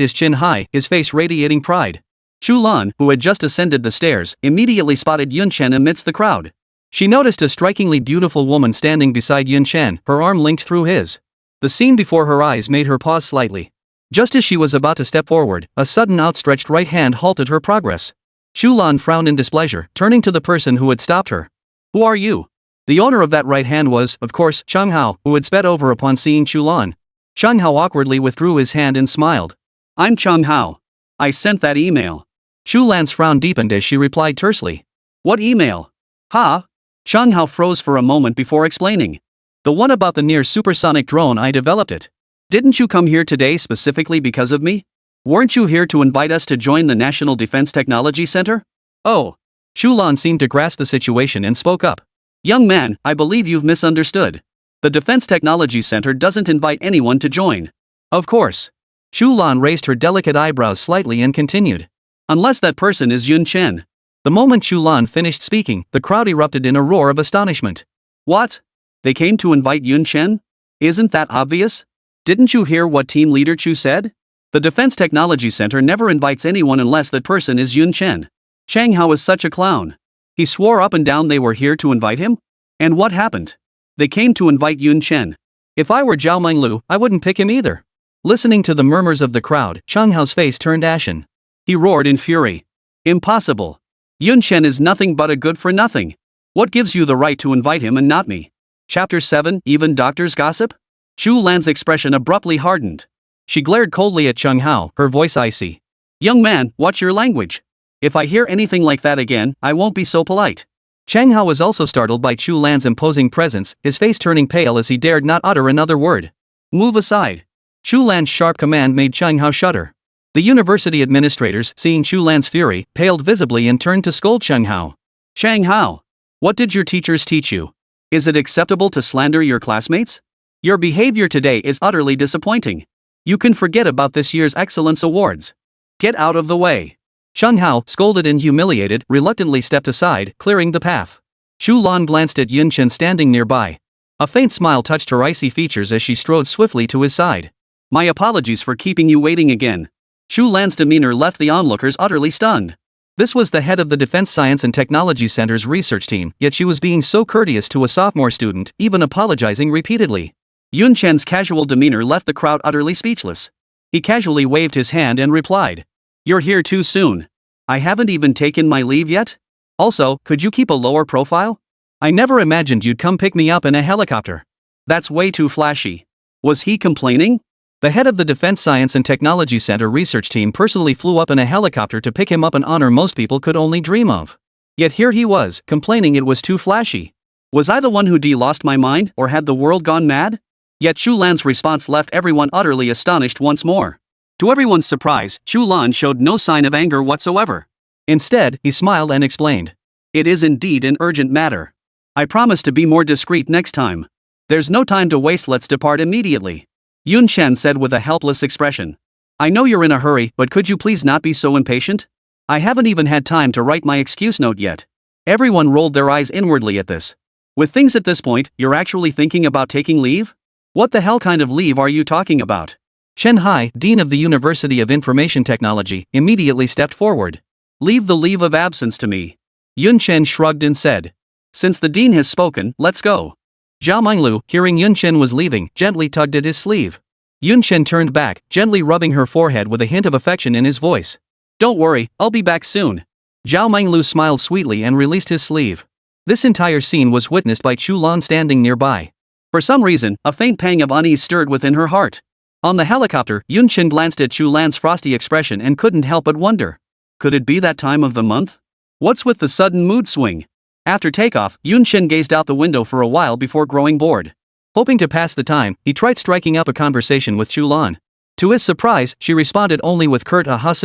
his chin high, his face radiating pride. Chu Lan, who had just ascended the stairs, immediately spotted Yun Chen amidst the crowd. She noticed a strikingly beautiful woman standing beside Yun Chen, her arm linked through his. The scene before her eyes made her pause slightly. Just as she was about to step forward, a sudden outstretched right hand halted her progress. Chu Lan frowned in displeasure, turning to the person who had stopped her. Who are you? The owner of that right hand was, of course, Cheng Hao, who had sped over upon seeing Chu Lan. Cheng Hao awkwardly withdrew his hand and smiled. I'm Cheng Hao. I sent that email. Chu Lan's frown deepened as she replied tersely. What email? Huh? Cheng Hao froze for a moment before explaining. The one about the near supersonic drone, I developed it. Didn't you come here today specifically because of me? Weren't you here to invite us to join the National Defense Technology Center? Oh. Chu Lan seemed to grasp the situation and spoke up. Young man, I believe you've misunderstood. The Defense Technology Center doesn't invite anyone to join. Of course. Chu Lan raised her delicate eyebrows slightly and continued. Unless that person is Yun Chen. The moment Chu Lan finished speaking, the crowd erupted in a roar of astonishment. What? They came to invite Yun Chen? Isn't that obvious? Didn't you hear what Team Leader Chu said? The Defense Technology Center never invites anyone unless that person is Yun Chen. Cheng Hao is such a clown. He swore up and down they were here to invite him? And what happened? They came to invite Yun Chen. If I were Zhao Menglu, I wouldn't pick him either. Listening to the murmurs of the crowd, Cheng Hao's face turned ashen. He roared in fury. Impossible. Yun Chen is nothing but a good-for-nothing. What gives you the right to invite him and not me? Chapter 7, Even Doctors Gossip? Chu Lan's expression abruptly hardened. She glared coldly at Cheng Hao, her voice icy. Young man, watch your language. If I hear anything like that again, I won't be so polite. Cheng Hao was also startled by Chu Lan's imposing presence, his face turning pale as he dared not utter another word. Move aside. Chu Lan's sharp command made Cheng Hao shudder. The university administrators, seeing Chu Lan's fury, paled visibly and turned to scold Cheng Hao. Cheng Hao, what did your teachers teach you? Is it acceptable to slander your classmates? Your behavior today is utterly disappointing. You can forget about this year's Excellence Awards. Get out of the way. Cheng Hao, scolded and humiliated, reluctantly stepped aside, clearing the path. Chu Lan glanced at Yun Chen standing nearby. A faint smile touched her icy features as she strode swiftly to his side. My apologies for keeping you waiting again. Chu Lan's demeanor left the onlookers utterly stunned. This was the head of the Defense Science and Technology Center's research team, yet she was being so courteous to a sophomore student, even apologizing repeatedly. Yun Chen's casual demeanor left the crowd utterly speechless. He casually waved his hand and replied. You're here too soon. I haven't even taken my leave yet? Also, could you keep a lower profile? I never imagined you'd come pick me up in a helicopter. That's way too flashy. Was he complaining? The head of the Defense Science and Technology Center research team personally flew up in a helicopter to pick him up, an honor most people could only dream of. Yet here he was, complaining it was too flashy. Was I the one who lost my mind, or had the world gone mad? Yet Chu Lan's response left everyone utterly astonished once more. To everyone's surprise, Chu Lan showed no sign of anger whatsoever. Instead, he smiled and explained. It is indeed an urgent matter. I promise to be more discreet next time. There's no time to waste, let's depart immediately. Yun Chen said with a helpless expression. I know you're in a hurry, but could you please not be so impatient? I haven't even had time to write my excuse note yet. Everyone rolled their eyes inwardly at this. With things at this point, you're actually thinking about taking leave? What the hell kind of leave are you talking about? Chen Hao, Dean of the University of Information Technology, immediately stepped forward. Leave the leave of absence to me. Yun Chen shrugged and said. Since the dean has spoken, let's go. Zhao Minglu, hearing Yun Chen was leaving, gently tugged at his sleeve. Yun Chen turned back, gently rubbing her forehead with a hint of affection in his voice. Don't worry, I'll be back soon. Zhao Minglu smiled sweetly and released his sleeve. This entire scene was witnessed by Chu Lan standing nearby. For some reason, a faint pang of unease stirred within her heart. On the helicopter, Yun Chen glanced at Chu Lan's frosty expression and couldn't help but wonder. Could it be that time of the month? What's with the sudden mood swing? After takeoff, Yun Chen gazed out the window for a while before growing bored. Hoping to pass the time, he tried striking up a conversation with Chu Lan. To his surprise, she responded only with curt ahs,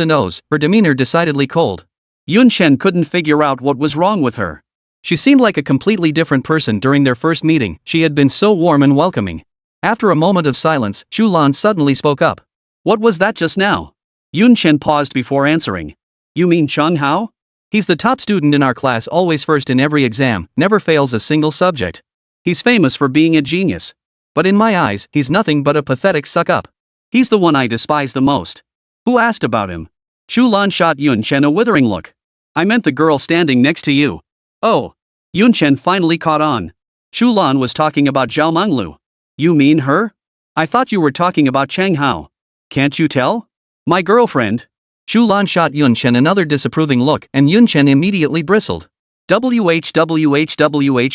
her demeanor decidedly cold. Yun Chen couldn't figure out what was wrong with her. She seemed like a completely different person during their first meeting. She had been so warm and welcoming. After a moment of silence, Chu Lan suddenly spoke up. What was that just now? Yun Chen paused before answering. You mean Cheng Hao? He's the top student in our class, always first in every exam, never fails a single subject. He's famous for being a genius. But in my eyes, he's nothing but a pathetic suck-up. He's the one I despise the most. Who asked about him? Chu Lan shot Yun Chen a withering look. I meant the girl standing next to you. Oh. Yun Chen finally caught on. Chu Lan was talking about Zhao Minglu. You mean her? I thought you were talking about Cheng Hao. Can't you tell? My girlfriend. Chu Lan shot Yun Chen another disapproving look, and Yun Chen immediately bristled. WH,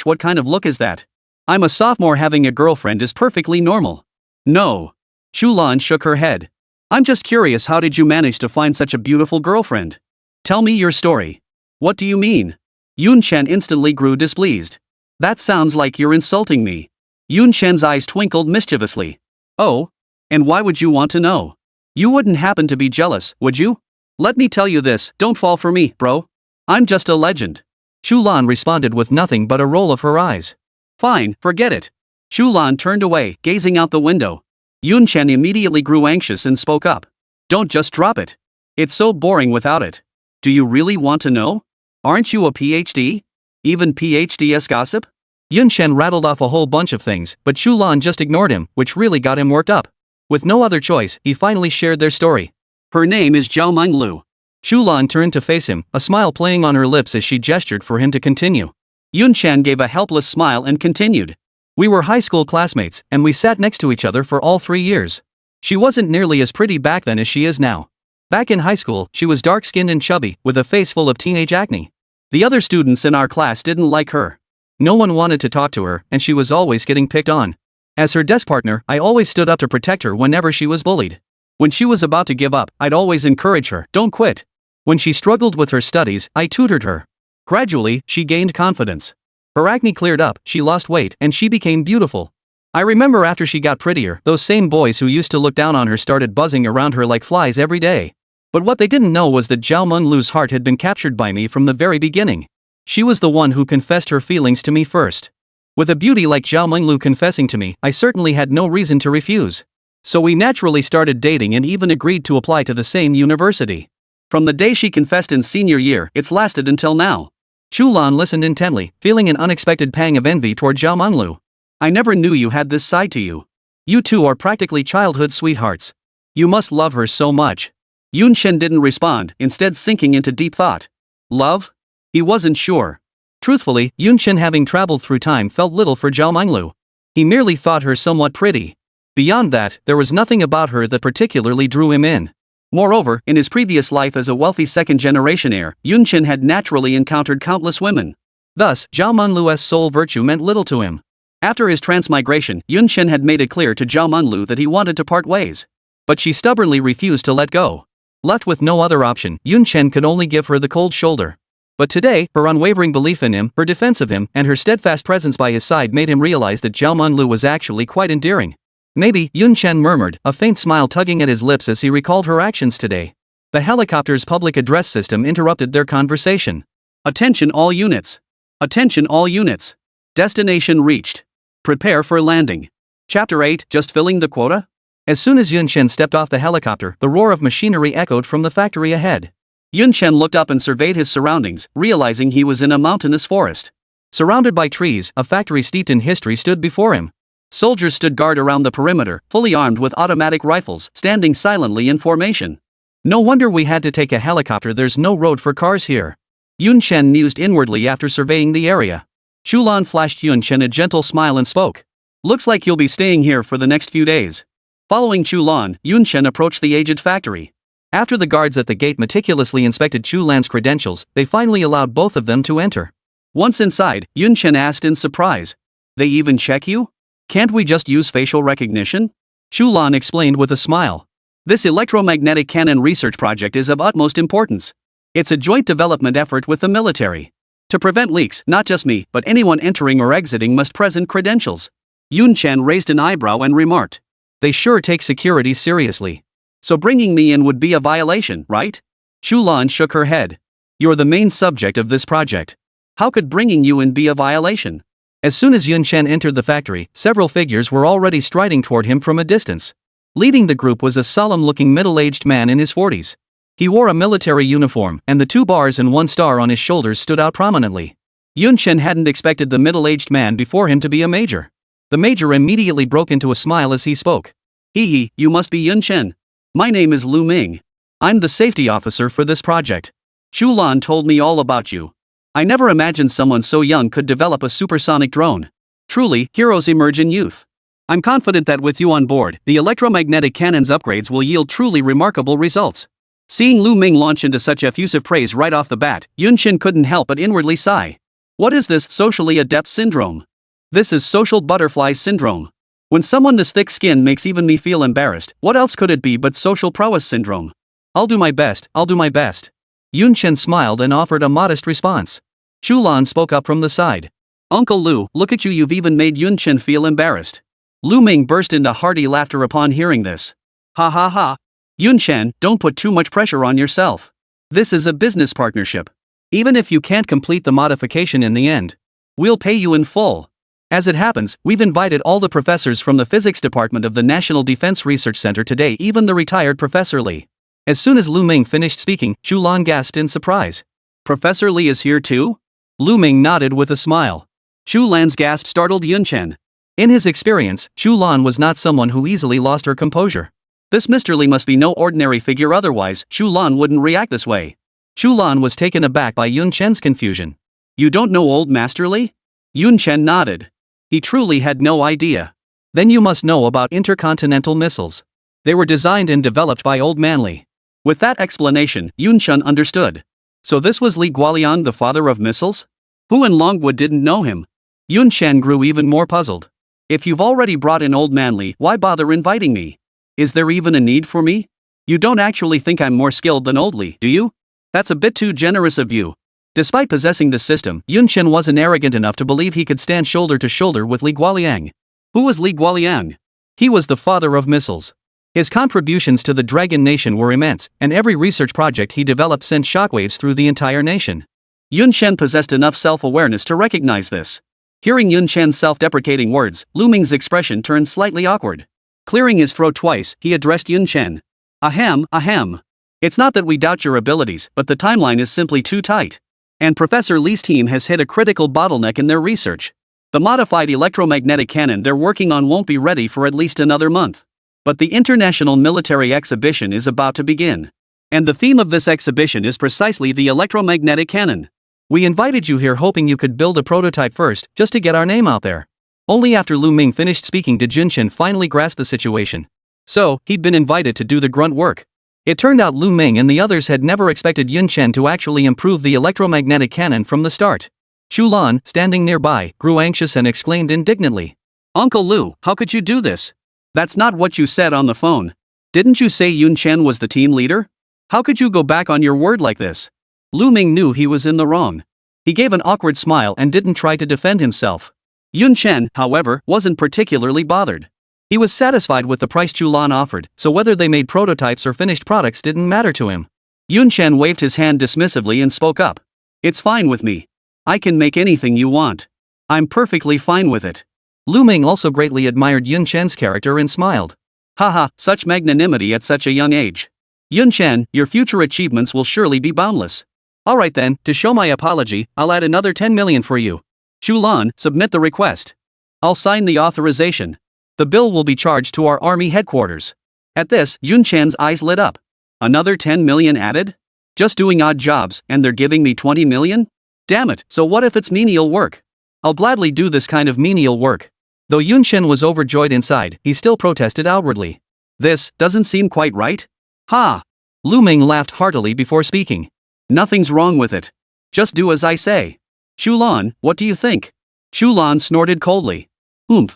what kind of look is that? I'm a sophomore, having a girlfriend is perfectly normal. No. Chu Lan shook her head. I'm just curious, how did you manage to find such a beautiful girlfriend? Tell me your story. What do you mean? Yun Chen instantly grew displeased. That sounds like you're insulting me. Yun Chen's eyes twinkled mischievously. Oh? And why would you want to know? You wouldn't happen to be jealous, would you? Let me tell you this, don't fall for me, bro. I'm just a legend. Chu Lan responded with nothing but a roll of her eyes. Fine, forget it. Chu Lan turned away, gazing out the window. Yun Chen immediately grew anxious and spoke up. Don't just drop it. It's so boring without it. Do you really want to know? Aren't you a PhD? Even PhDs gossip? Yun Chen rattled off a whole bunch of things, but Chu Lan just ignored him, which really got him worked up. With no other choice, he finally shared their story. Her name is Zhao Minglu. Chu Lan turned to face him, a smile playing on her lips as she gestured for him to continue. Yun Chen gave a helpless smile and continued. We were high school classmates, and we sat next to each other for all 3 years. She wasn't nearly as pretty back then as she is now. Back in high school, she was dark-skinned and chubby, with a face full of teenage acne. The other students in our class didn't like her. No one wanted to talk to her, and she was always getting picked on. As her desk partner, I always stood up to protect her whenever she was bullied. When she was about to give up, I'd always encourage her, don't quit. When she struggled with her studies, I tutored her. Gradually, she gained confidence. Her acne cleared up, she lost weight, and she became beautiful. I remember after she got prettier, those same boys who used to look down on her started buzzing around her like flies every day. But what they didn't know was that Zhao Minglu's heart had been captured by me from the very beginning. She was the one who confessed her feelings to me first. With a beauty like Zhao Minglu confessing to me, I certainly had no reason to refuse. So we naturally started dating and even agreed to apply to the same university. From the day she confessed in senior year, it's lasted until now. Chu Lan listened intently, feeling an unexpected pang of envy toward Zhao Minglu. I never knew you had this side to you. You two are practically childhood sweethearts. You must love her so much. Yun Chen didn't respond, instead sinking into deep thought. Love? He wasn't sure. Truthfully, Yun Chen, having traveled through time, felt little for Zhao Minglu. He merely thought her somewhat pretty. Beyond that, there was nothing about her that particularly drew him in. Moreover, in his previous life as a wealthy second-generation heir, Yun Chen had naturally encountered countless women. Thus, Zhao Minglu's sole virtue meant little to him. After his transmigration, Yun Chen had made it clear to Zhao Minglu that he wanted to part ways. But she stubbornly refused to let go. Left with no other option, Yun Chen could only give her the cold shoulder. But today, her unwavering belief in him, her defense of him, and her steadfast presence by his side made him realize that Zhao Minglu was actually quite endearing. Maybe, Yun Chen murmured, a faint smile tugging at his lips as he recalled her actions today. The helicopter's public address system interrupted their conversation. Attention all units. Attention all units. Destination reached. Prepare for landing. Chapter 8, just filling the quota? As soon as Yun Chen stepped off the helicopter, the roar of machinery echoed from the factory ahead. Yun Chen looked up and surveyed his surroundings, realizing he was in a mountainous forest. Surrounded by trees, a factory steeped in history stood before him. Soldiers stood guard around the perimeter, fully armed with automatic rifles, standing silently in formation. No wonder we had to take a helicopter, there's no road for cars here. Yun Chen mused inwardly after surveying the area. Chu Lan flashed Yun Chen a gentle smile and spoke. Looks like you'll be staying here for the next few days. Following Chu Lan, Yun Chen approached the aged factory. After the guards at the gate meticulously inspected Chu Lan's credentials, they finally allowed both of them to enter. Once inside, Yun Chen asked in surprise. They even check you? Can't we just use facial recognition? Chu Lan explained with a smile. This electromagnetic cannon research project is of utmost importance. It's a joint development effort with the military. To prevent leaks, not just me, but anyone entering or exiting must present credentials. Yun Chen raised an eyebrow and remarked. They sure take security seriously. So bringing me in would be a violation, right? Chu Lan shook her head. You're the main subject of this project. How could bringing you in be a violation? As soon as Yun Chen entered the factory, several figures were already striding toward him from a distance. Leading the group was a solemn-looking middle-aged man in his 40s. He wore a military uniform, and the 2 bars and 1 star on his shoulders stood out prominently. Yun Chen hadn't expected the middle-aged man before him to be a major. The major immediately broke into a smile as he spoke. Hee, you must be Yun Chen. My name is Lu Ming. I'm the safety officer for this project. Chu Lan told me all about you. I never imagined someone so young could develop a supersonic drone. Truly, heroes emerge in youth. I'm confident that with you on board, the electromagnetic cannon's upgrades will yield truly remarkable results. Seeing Lu Ming launch into such effusive praise right off the bat, Yun Chen couldn't help but inwardly sigh. What is this socially adept syndrome? This is social butterfly syndrome. When someone this thick-skinned makes even me feel embarrassed, what else could it be but social prowess syndrome? I'll do my best, I'll do my best. Yun Chen smiled and offered a modest response. Chu Lan spoke up from the side. Uncle Lu, look at you, you've even made Yun Chen feel embarrassed. Lu Ming burst into hearty laughter upon hearing this. Ha ha ha. Yun Chen, don't put too much pressure on yourself. This is a business partnership. Even if you can't complete the modification in the end, we'll pay you in full. As it happens, we've invited all the professors from the physics department of the National Defense Research Center today, even the retired Professor Li. As soon as Lu Ming finished speaking, Chu Lan gasped in surprise. Professor Li is here too? Lu Ming nodded with a smile. Chu Lan's gasp startled Yun Chen. In his experience, Chu Lan was not someone who easily lost her composure. This Mr. Li must be no ordinary figure, otherwise Chu Lan wouldn't react this way. Chu Lan was taken aback by Yun Chen's confusion. You don't know old Master Li? Yun Chen nodded. He truly had no idea. Then you must know about intercontinental missiles. They were designed and developed by Old Man Li. With that explanation, Yun Chen understood. So this was Li Guoliang, the father of missiles? Who in Longwood didn't know him? Yun Chen grew even more puzzled. If you've already brought in Old Man Li, why bother inviting me? Is there even a need for me? You don't actually think I'm more skilled than Old Li, do you? That's a bit too generous of you. Despite possessing this system, Yun Chen wasn't arrogant enough to believe he could stand shoulder to shoulder with Li Guoliang. Who was Li Guoliang? He was the father of missiles. His contributions to the Dragon Nation were immense, and every research project he developed sent shockwaves through the entire nation. Yun Chen possessed enough self-awareness to recognize this. Hearing Yun Chen's self-deprecating words, Lu Ming's expression turned slightly awkward. Clearing his throat twice, he addressed Yun Chen. Ahem, ahem. It's not that we doubt your abilities, but the timeline is simply too tight. And Professor Li's team has hit a critical bottleneck in their research. The modified electromagnetic cannon they're working on won't be ready for at least another month. But the International Military Exhibition is about to begin. And the theme of this exhibition is precisely the electromagnetic cannon. We invited you here hoping you could build a prototype first, just to get our name out there. Only after Lu Ming finished speaking did Yun Chen finally grasp the situation. So, he'd been invited to do the grunt work. It turned out Lu Ming and the others had never expected Yun Chen to actually improve the electromagnetic cannon from the start. Chu Lan, standing nearby, grew anxious and exclaimed indignantly. Uncle Lu, how could you do this? That's not what you said on the phone. Didn't you say Yun Chen was the team leader? How could you go back on your word like this? Lu Ming knew he was in the wrong. He gave an awkward smile and didn't try to defend himself. Yun Chen, however, wasn't particularly bothered. He was satisfied with the price Chu Lan offered, so whether they made prototypes or finished products didn't matter to him. Yun Chen waved his hand dismissively and spoke up. It's fine with me. I can make anything you want. I'm perfectly fine with it. Lu Ming also greatly admired Yun Chen's character and smiled. Haha, such magnanimity at such a young age. Yun Chen, your future achievements will surely be boundless. Alright then, to show my apology, I'll add another 10 million for you. Chu Lan, submit the request. I'll sign the authorization. The bill will be charged to our army headquarters. At this, Yun Chen's eyes lit up. Another 10 million added? Just doing odd jobs, and they're giving me 20 million? Damn it, so what if it's menial work? I'll gladly do this kind of menial work. Though Yun Chen was overjoyed inside, he still protested outwardly. This doesn't seem quite right. Ha! Lu Ming laughed heartily before speaking. Nothing's wrong with it. Just do as I say. Chu Lan, what do you think? Chu Lan snorted coldly.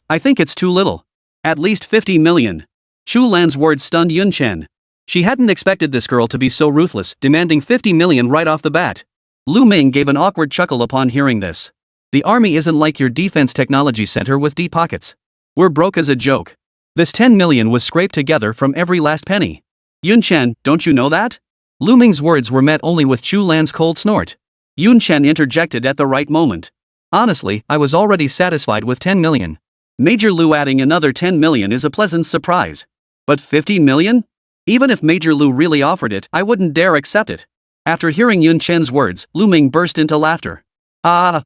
I think it's too little. At least 50 million. Chu Lan's words stunned Yun Chen. She hadn't expected this girl to be so ruthless, demanding 50 million right off the bat. Lu Ming gave an awkward chuckle upon hearing this. The army isn't like your defense technology center with deep pockets. We're broke as a joke. This 10 million was scraped together from every last penny. Yun Chen, don't you know that? Lu Ming's words were met only with Chu Lan's cold snort. Yun Chen interjected at the right moment. Honestly, I was already satisfied with 10 million. Major Lu adding another 10 million is a pleasant surprise. But 50 million? Even if Major Lu really offered it, I wouldn't dare accept it. After hearing Yun Chen's words, Lu Ming burst into laughter.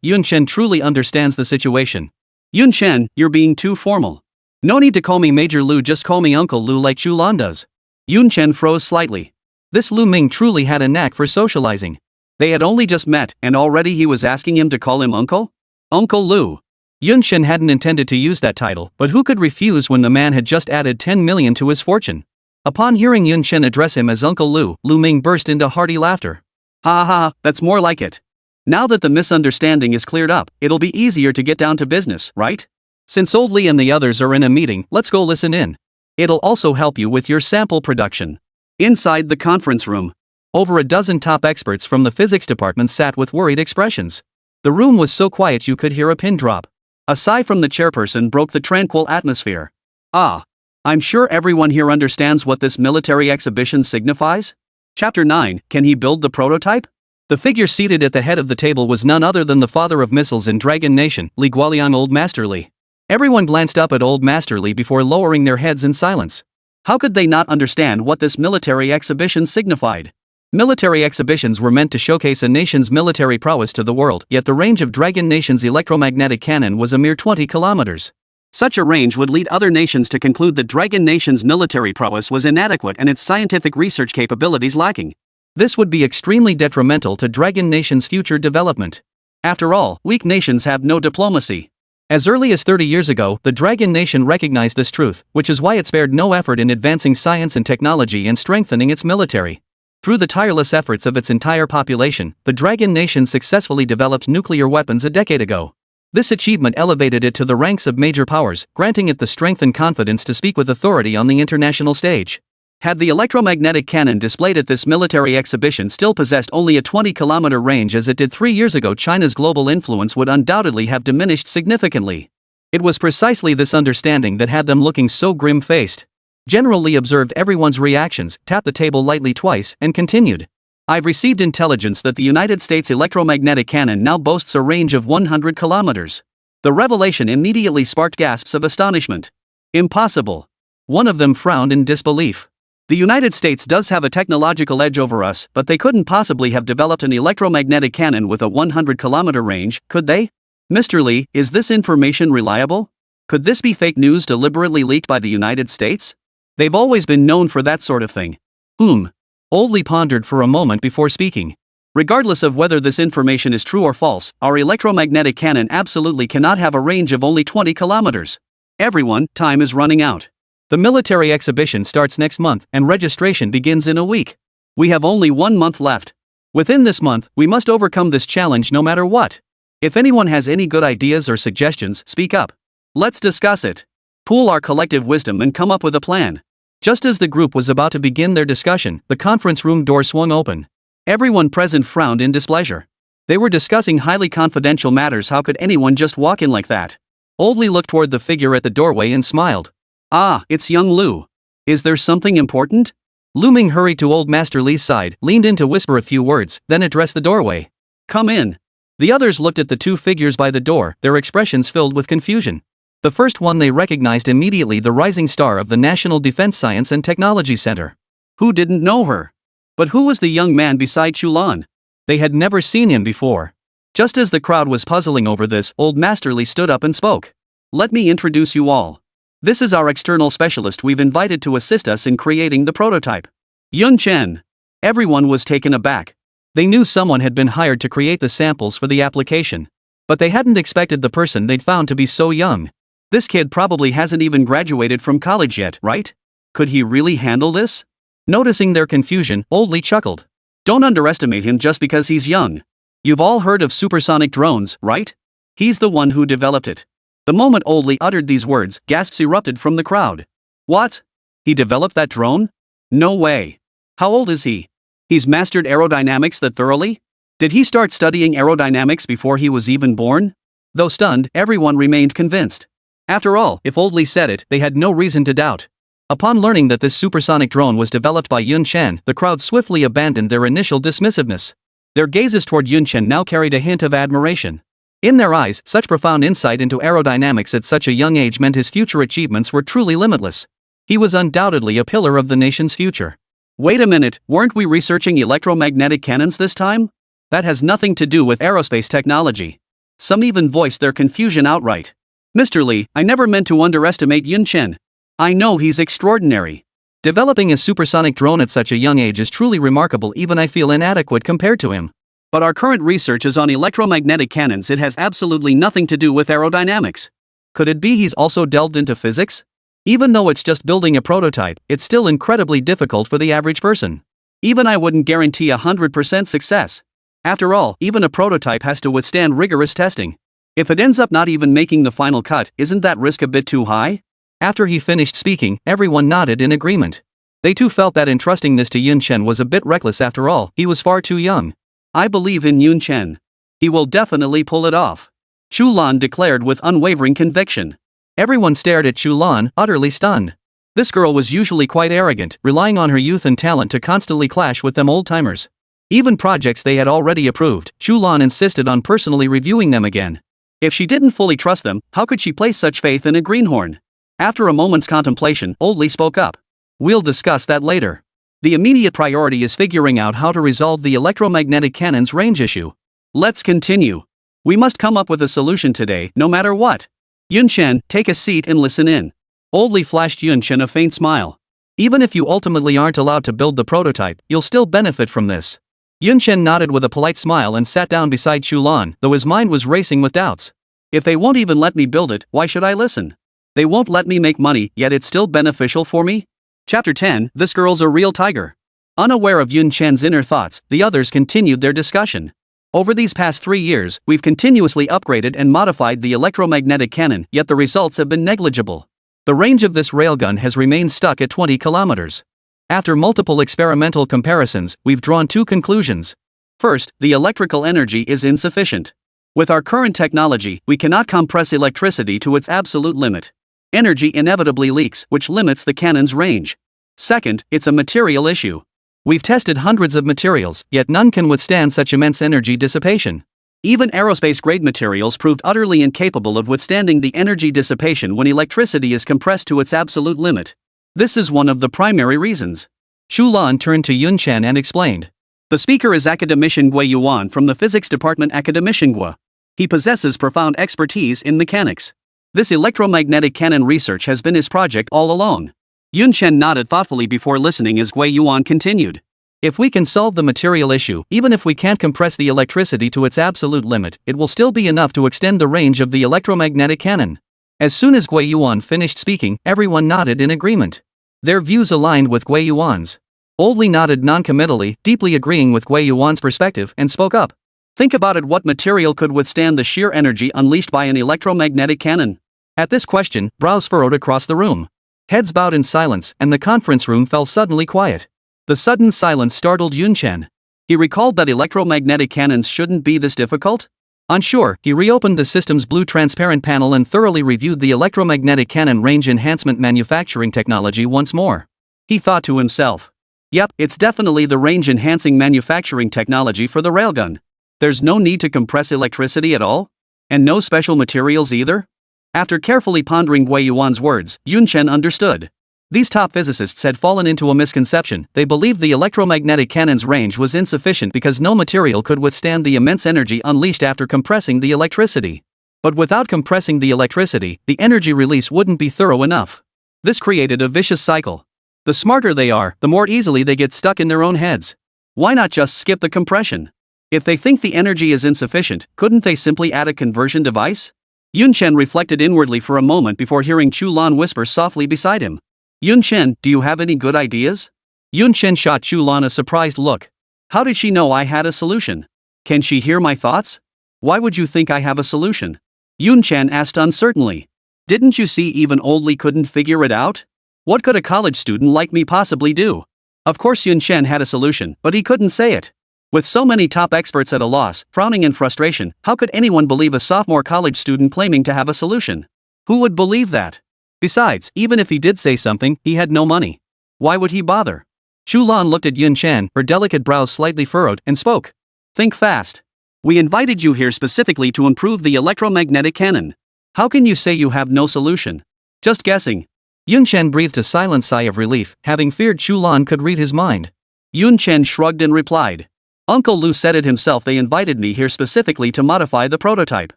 Yun Chen truly understands the situation. Yun Chen, you're being too formal. No need to call me Major Lu, just call me Uncle Lu like Chu Lan does. Yun Chen froze slightly. This Lu Ming truly had a knack for socializing. They had only just met, and already he was asking him to call him Uncle? Uncle Lu. Yun Chen hadn't intended to use that title, but who could refuse when the man had just added 10 million to his fortune? Upon hearing Yun Chen address him as Uncle Lu, Lu Ming burst into hearty laughter. Ha ha, that's more like it. Now that the misunderstanding is cleared up, it'll be easier to get down to business, right? Since old Lee and the others are in a meeting, let's go listen in. It'll also help you with your sample production. Inside the conference room, over a dozen top experts from the physics department sat with worried expressions. The room was so quiet you could hear a pin drop. A sigh from the chairperson broke the tranquil atmosphere. I'm sure everyone here understands what this military exhibition signifies? Chapter 9, can he build the prototype? The figure seated at the head of the table was none other than the father of missiles in Dragon Nation, Li Guoliang, Old Master Li. Everyone glanced up at Old Master Li before lowering their heads in silence. How could they not understand what this military exhibition signified? Military exhibitions were meant to showcase a nation's military prowess to the world, yet the range of Dragon Nation's electromagnetic cannon was a mere 20 kilometers. Such a range would lead other nations to conclude that Dragon Nation's military prowess was inadequate and its scientific research capabilities lacking. This would be extremely detrimental to Dragon Nation's future development. After all, weak nations have no diplomacy. As early as 30 years ago, the Dragon Nation recognized this truth, which is why it spared no effort in advancing science and technology and strengthening its military. Through the tireless efforts of its entire population, the Dragon Nation successfully developed nuclear weapons a decade ago. This achievement elevated it to the ranks of major powers, granting it the strength and confidence to speak with authority on the international stage. Had the electromagnetic cannon displayed at this military exhibition still possessed only a 20-kilometer range as it did 3 years ago, China's global influence would undoubtedly have diminished significantly. It was precisely this understanding that had them looking so grim-faced. General Li observed everyone's reactions, tapped the table lightly twice, and continued. I've received intelligence that the United States electromagnetic cannon now boasts a range of 100 kilometers. The revelation immediately sparked gasps of astonishment. Impossible. One of them frowned in disbelief. The United States does have a technological edge over us, but they couldn't possibly have developed an electromagnetic cannon with a 100-kilometer range, could they? Mr. Li, is this information reliable? Could this be fake news deliberately leaked by the United States? They've always been known for that sort of thing. Old Li pondered for a moment before speaking. Regardless of whether this information is true or false, our electromagnetic cannon absolutely cannot have a range of only 20 kilometers. Everyone, time is running out. The military exhibition starts next month, and registration begins in a week. We have only 1 month left. Within this month, we must overcome this challenge no matter what. If anyone has any good ideas or suggestions, speak up. Let's discuss it. Pool our collective wisdom and come up with a plan. Just as the group was about to begin their discussion, the conference room door swung open. Everyone present frowned in displeasure. They were discussing highly confidential matters. How could anyone just walk in like that? Old Li looked toward the figure at the doorway and smiled. Ah, it's young Lu. Is there something important? Lu Ming hurried to old Master Li's side, leaned in to whisper a few words, then addressed the doorway. Come in. The others looked at the two figures by the door, their expressions filled with confusion. The first one they recognized immediately, the rising star of the National Defense Science and Technology Center. Who didn't know her? But who was the young man beside Chu Lan? They had never seen him before. Just as the crowd was puzzling over this, old Master Li stood up and spoke. Let me introduce you all. This is our external specialist we've invited to assist us in creating the prototype. Yun Chen. Everyone was taken aback. They knew someone had been hired to create the samples for the application. But they hadn't expected the person they'd found to be so young. This kid probably hasn't even graduated from college yet, right? Could he really handle this? Noticing their confusion, Old Li chuckled. Don't underestimate him just because he's young. You've all heard of supersonic drones, right? He's the one who developed it. The moment Old Li uttered these words, gasps erupted from the crowd. What? He developed that drone? No way. How old is he? He's mastered aerodynamics that thoroughly? Did he start studying aerodynamics before he was even born? Though stunned, everyone remained convinced. After all, if Old Li said it, they had no reason to doubt. Upon learning that this supersonic drone was developed by Yun Chen, the crowd swiftly abandoned their initial dismissiveness. Their gazes toward Yun Chen now carried a hint of admiration. In their eyes, such profound insight into aerodynamics at such a young age meant his future achievements were truly limitless. He was undoubtedly a pillar of the nation's future. Wait a minute, weren't we researching electromagnetic cannons this time? That has nothing to do with aerospace technology. Some even voiced their confusion outright. Mr. Li, I never meant to underestimate Yun Chen. I know he's extraordinary. Developing a supersonic drone at such a young age is truly remarkable, even I feel inadequate compared to him. But our current research is on electromagnetic cannons. It has absolutely nothing to do with aerodynamics. Could it be he's also delved into physics? Even though it's just building a prototype, it's still incredibly difficult for the average person. Even I wouldn't guarantee 100% success. After all, even a prototype has to withstand rigorous testing. If it ends up not even making the final cut, isn't that risk a bit too high? After he finished speaking, everyone nodded in agreement. They too felt that entrusting this to Yun Chen was a bit reckless. After all, he was far too young. I believe in Yun Chen. He will definitely pull it off. Chu Lan declared with unwavering conviction. Everyone stared at Chu Lan, utterly stunned. This girl was usually quite arrogant, relying on her youth and talent to constantly clash with them old-timers. Even projects they had already approved, Chu Lan insisted on personally reviewing them again. If she didn't fully trust them, how could she place such faith in a greenhorn? After a moment's contemplation, Old Li spoke up. We'll discuss that later. The immediate priority is figuring out how to resolve the electromagnetic cannon's range issue. Let's continue. We must come up with a solution today, no matter what. Yun Chen, take a seat and listen in. Old Li flashed Yun Chen a faint smile. Even if you ultimately aren't allowed to build the prototype, you'll still benefit from this. Yun Chen nodded with a polite smile and sat down beside Chu Lan, though his mind was racing with doubts. If they won't even let me build it, why should I listen? They won't let me make money, yet it's still beneficial for me? Chapter 10, This Girl's a Real Tiger. Unaware of Yun Chen's inner thoughts, the others continued their discussion. Over these past 3 years, we've continuously upgraded and modified the electromagnetic cannon, yet the results have been negligible. The range of this railgun has remained stuck at 20 kilometers. After multiple experimental comparisons, we've drawn 2 conclusions. First, the electrical energy is insufficient. With our current technology, we cannot compress electricity to its absolute limit. Energy inevitably leaks, which limits the cannon's range. Second, it's a material issue. We've tested hundreds of materials, yet none can withstand such immense energy dissipation. Even aerospace-grade materials proved utterly incapable of withstanding the energy dissipation when electricity is compressed to its absolute limit. This is one of the primary reasons. Chu Lan turned to Yun Chen and explained. The speaker is Academician Gui Yuan from the Physics Department. Academician Gui. He possesses profound expertise in mechanics. This electromagnetic cannon research has been his project all along. Yun Chen nodded thoughtfully before listening as Gui Yuan continued. If we can solve the material issue, even if we can't compress the electricity to its absolute limit, it will still be enough to extend the range of the electromagnetic cannon. As soon as Gui Yuan finished speaking, everyone nodded in agreement. Their views aligned with Gui Yuan's. Old Li nodded non-committally, deeply agreeing with Gui Yuan's perspective, and spoke up. Think about it, what material could withstand the sheer energy unleashed by an electromagnetic cannon? At this question, brows furrowed across the room. Heads bowed in silence, and the conference room fell suddenly quiet. The sudden silence startled Yun Chen. He recalled that electromagnetic cannons shouldn't be this difficult. Unsure, he reopened the system's blue transparent panel and thoroughly reviewed the electromagnetic cannon range enhancement manufacturing technology once more. He thought to himself. Yep, it's definitely the range-enhancing manufacturing technology for the railgun. There's no need to compress electricity at all? And no special materials either? After carefully pondering Wei Yuan's words, Yun Chen understood. These top physicists had fallen into a misconception. They believed the electromagnetic cannon's range was insufficient because no material could withstand the immense energy unleashed after compressing the electricity. But without compressing the electricity, the energy release wouldn't be thorough enough. This created a vicious cycle. The smarter they are, the more easily they get stuck in their own heads. Why not just skip the compression? If they think the energy is insufficient, couldn't they simply add a conversion device? Yun Chen reflected inwardly for a moment before hearing Chu Lan whisper softly beside him. Yun Chen, do you have any good ideas? Yun Chen shot Chu Lan a surprised look. How did she know I had a solution? Can she hear my thoughts? Why would you think I have a solution? Yun Chen asked uncertainly. Didn't you see even Old Li couldn't figure it out? What could a college student like me possibly do? Of course Yun Chen had a solution, but he couldn't say it. With so many top experts at a loss, frowning in frustration, how could anyone believe a sophomore college student claiming to have a solution? Who would believe that? Besides, even if he did say something, he had no money. Why would he bother? Chu Lan looked at Yun Chen, her delicate brows slightly furrowed, and spoke. Think fast. We invited you here specifically to improve the electromagnetic cannon. How can you say you have no solution? Just guessing. Yun Chen breathed a silent sigh of relief, having feared Chu Lan could read his mind. Yun Chen shrugged and replied. Uncle Lu said it himself, they invited me here specifically to modify the prototype.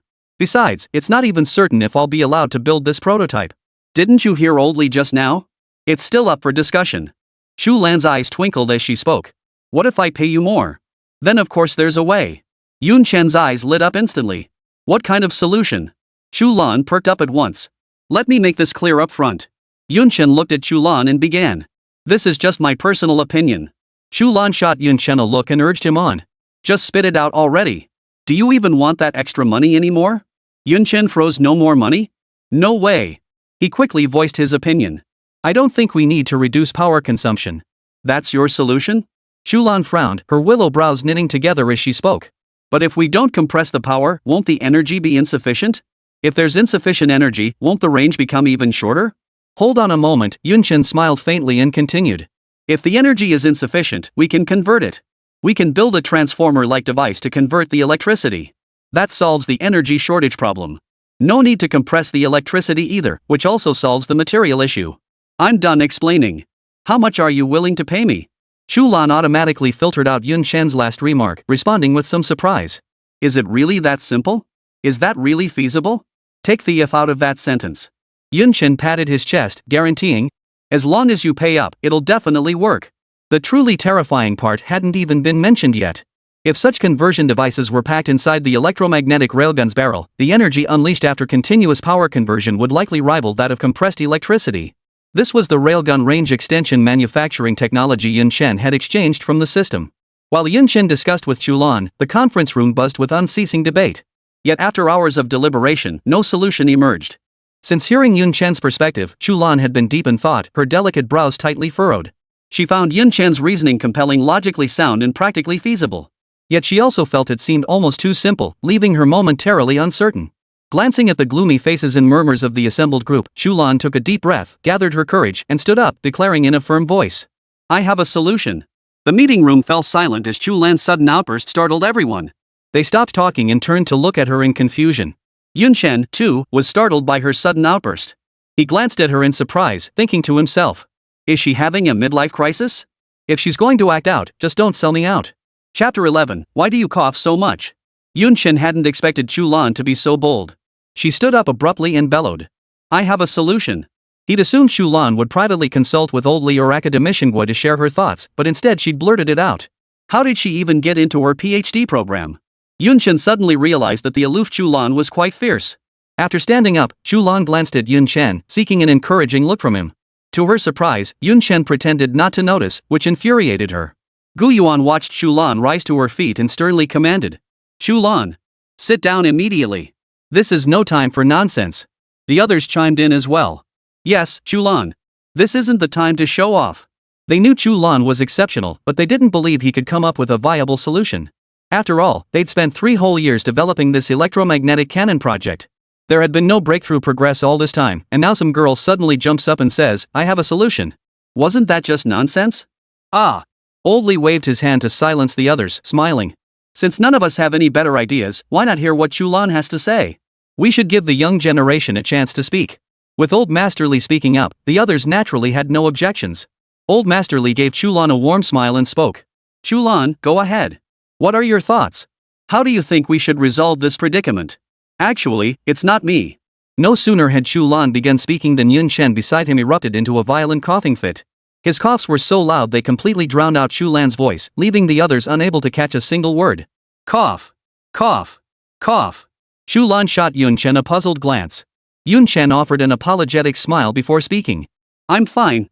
Besides, it's not even certain if I'll be allowed to build this prototype. Didn't you hear Old Li just now? It's still up for discussion. Chu Lan's eyes twinkled as she spoke. What if I pay you more? Then of course there's a way. Yun Chen's eyes lit up instantly. What kind of solution? Chu Lan perked up at once. Let me make this clear up front. Yun Chen looked at Chu Lan and began. This is just my personal opinion. Chu Lan shot Yun Chen a look and urged him on. Just spit it out already. Do you even want that extra money anymore? Yun Chen froze. No more money? No way. He quickly voiced his opinion. I don't think we need to reduce power consumption. That's your solution? Chu Lan frowned, her willow brows knitting together as she spoke. But if we don't compress the power, won't the energy be insufficient? If there's insufficient energy, won't the range become even shorter? Hold on a moment, Yun Chen smiled faintly and continued. If the energy is insufficient, we can convert it. We can build a transformer-like device to convert the electricity. That solves the energy shortage problem. No need to compress the electricity either, which also solves the material issue. I'm done explaining. How much are you willing to pay me? Chu Lan automatically filtered out Yun Chen's last remark, responding with some surprise. Is it really that simple? Is that really feasible? Take the if out of that sentence. Yun Chen patted his chest, guaranteeing, as long as you pay up, it'll definitely work. The truly terrifying part hadn't even been mentioned yet. If such conversion devices were packed inside the electromagnetic railgun's barrel, the energy unleashed after continuous power conversion would likely rival that of compressed electricity. This was the railgun range extension manufacturing technology Yun Chen had exchanged from the system. While Yun Chen discussed with Chu Lan, the conference room buzzed with unceasing debate. Yet after hours of deliberation, no solution emerged. Since hearing Yun Chen's perspective, Chu Lan had been deep in thought, her delicate brows tightly furrowed. She found Yun Chen's reasoning compelling, logically sound and practically feasible. Yet she also felt it seemed almost too simple, leaving her momentarily uncertain. Glancing at the gloomy faces and murmurs of the assembled group, Chu Lan took a deep breath, gathered her courage, and stood up, declaring in a firm voice. I have a solution. The meeting room fell silent as Chu Lan's sudden outburst startled everyone. They stopped talking and turned to look at her in confusion. Yun Chen, too, was startled by her sudden outburst. He glanced at her in surprise, thinking to himself. Is she having a midlife crisis? If she's going to act out, just don't sell me out. Chapter 11, Why do you cough so much? Yun Chen hadn't expected Chu Lan to be so bold. She stood up abruptly and bellowed. I have a solution. He'd assumed Chu Lan would privately consult with Old Li or academician Gui to share her thoughts, but instead she'd blurted it out. How did she even get into her PhD program? Yun Chen suddenly realized that the aloof Chu Lan was quite fierce. After standing up, Chu Lan glanced at Yun Chen, seeking an encouraging look from him. To her surprise, Yun Chen pretended not to notice, which infuriated her. Gu Yuan watched Chu Lan rise to her feet and sternly commanded. Chu Lan, sit down immediately. This is no time for nonsense. The others chimed in as well. Yes, Chu Lan. This isn't the time to show off. They knew Chu Lan was exceptional, but they didn't believe he could come up with a viable solution. After all, they'd spent 3 whole years developing this electromagnetic cannon project. There had been no breakthrough progress all this time, and now some girl suddenly jumps up and says, "I have a solution." Wasn't that just nonsense? Ah. Old Li waved his hand to silence the others, smiling. Since none of us have any better ideas, why not hear what Chu Lan has to say? We should give the young generation a chance to speak. With Old Master Li speaking up, the others naturally had no objections. Old Master Li gave Chu Lan a warm smile and spoke. Chu Lan, go ahead. What are your thoughts? How do you think we should resolve this predicament? Actually, it's not me. No sooner had Chu Lan begun speaking than Yun Chen beside him erupted into a violent coughing fit. His coughs were so loud they completely drowned out Chu Lan's voice, leaving the others unable to catch a single word. Cough. Cough. Cough. Chu Lan shot Yun Chen a puzzled glance. Yun Chen offered an apologetic smile before speaking. I'm fine.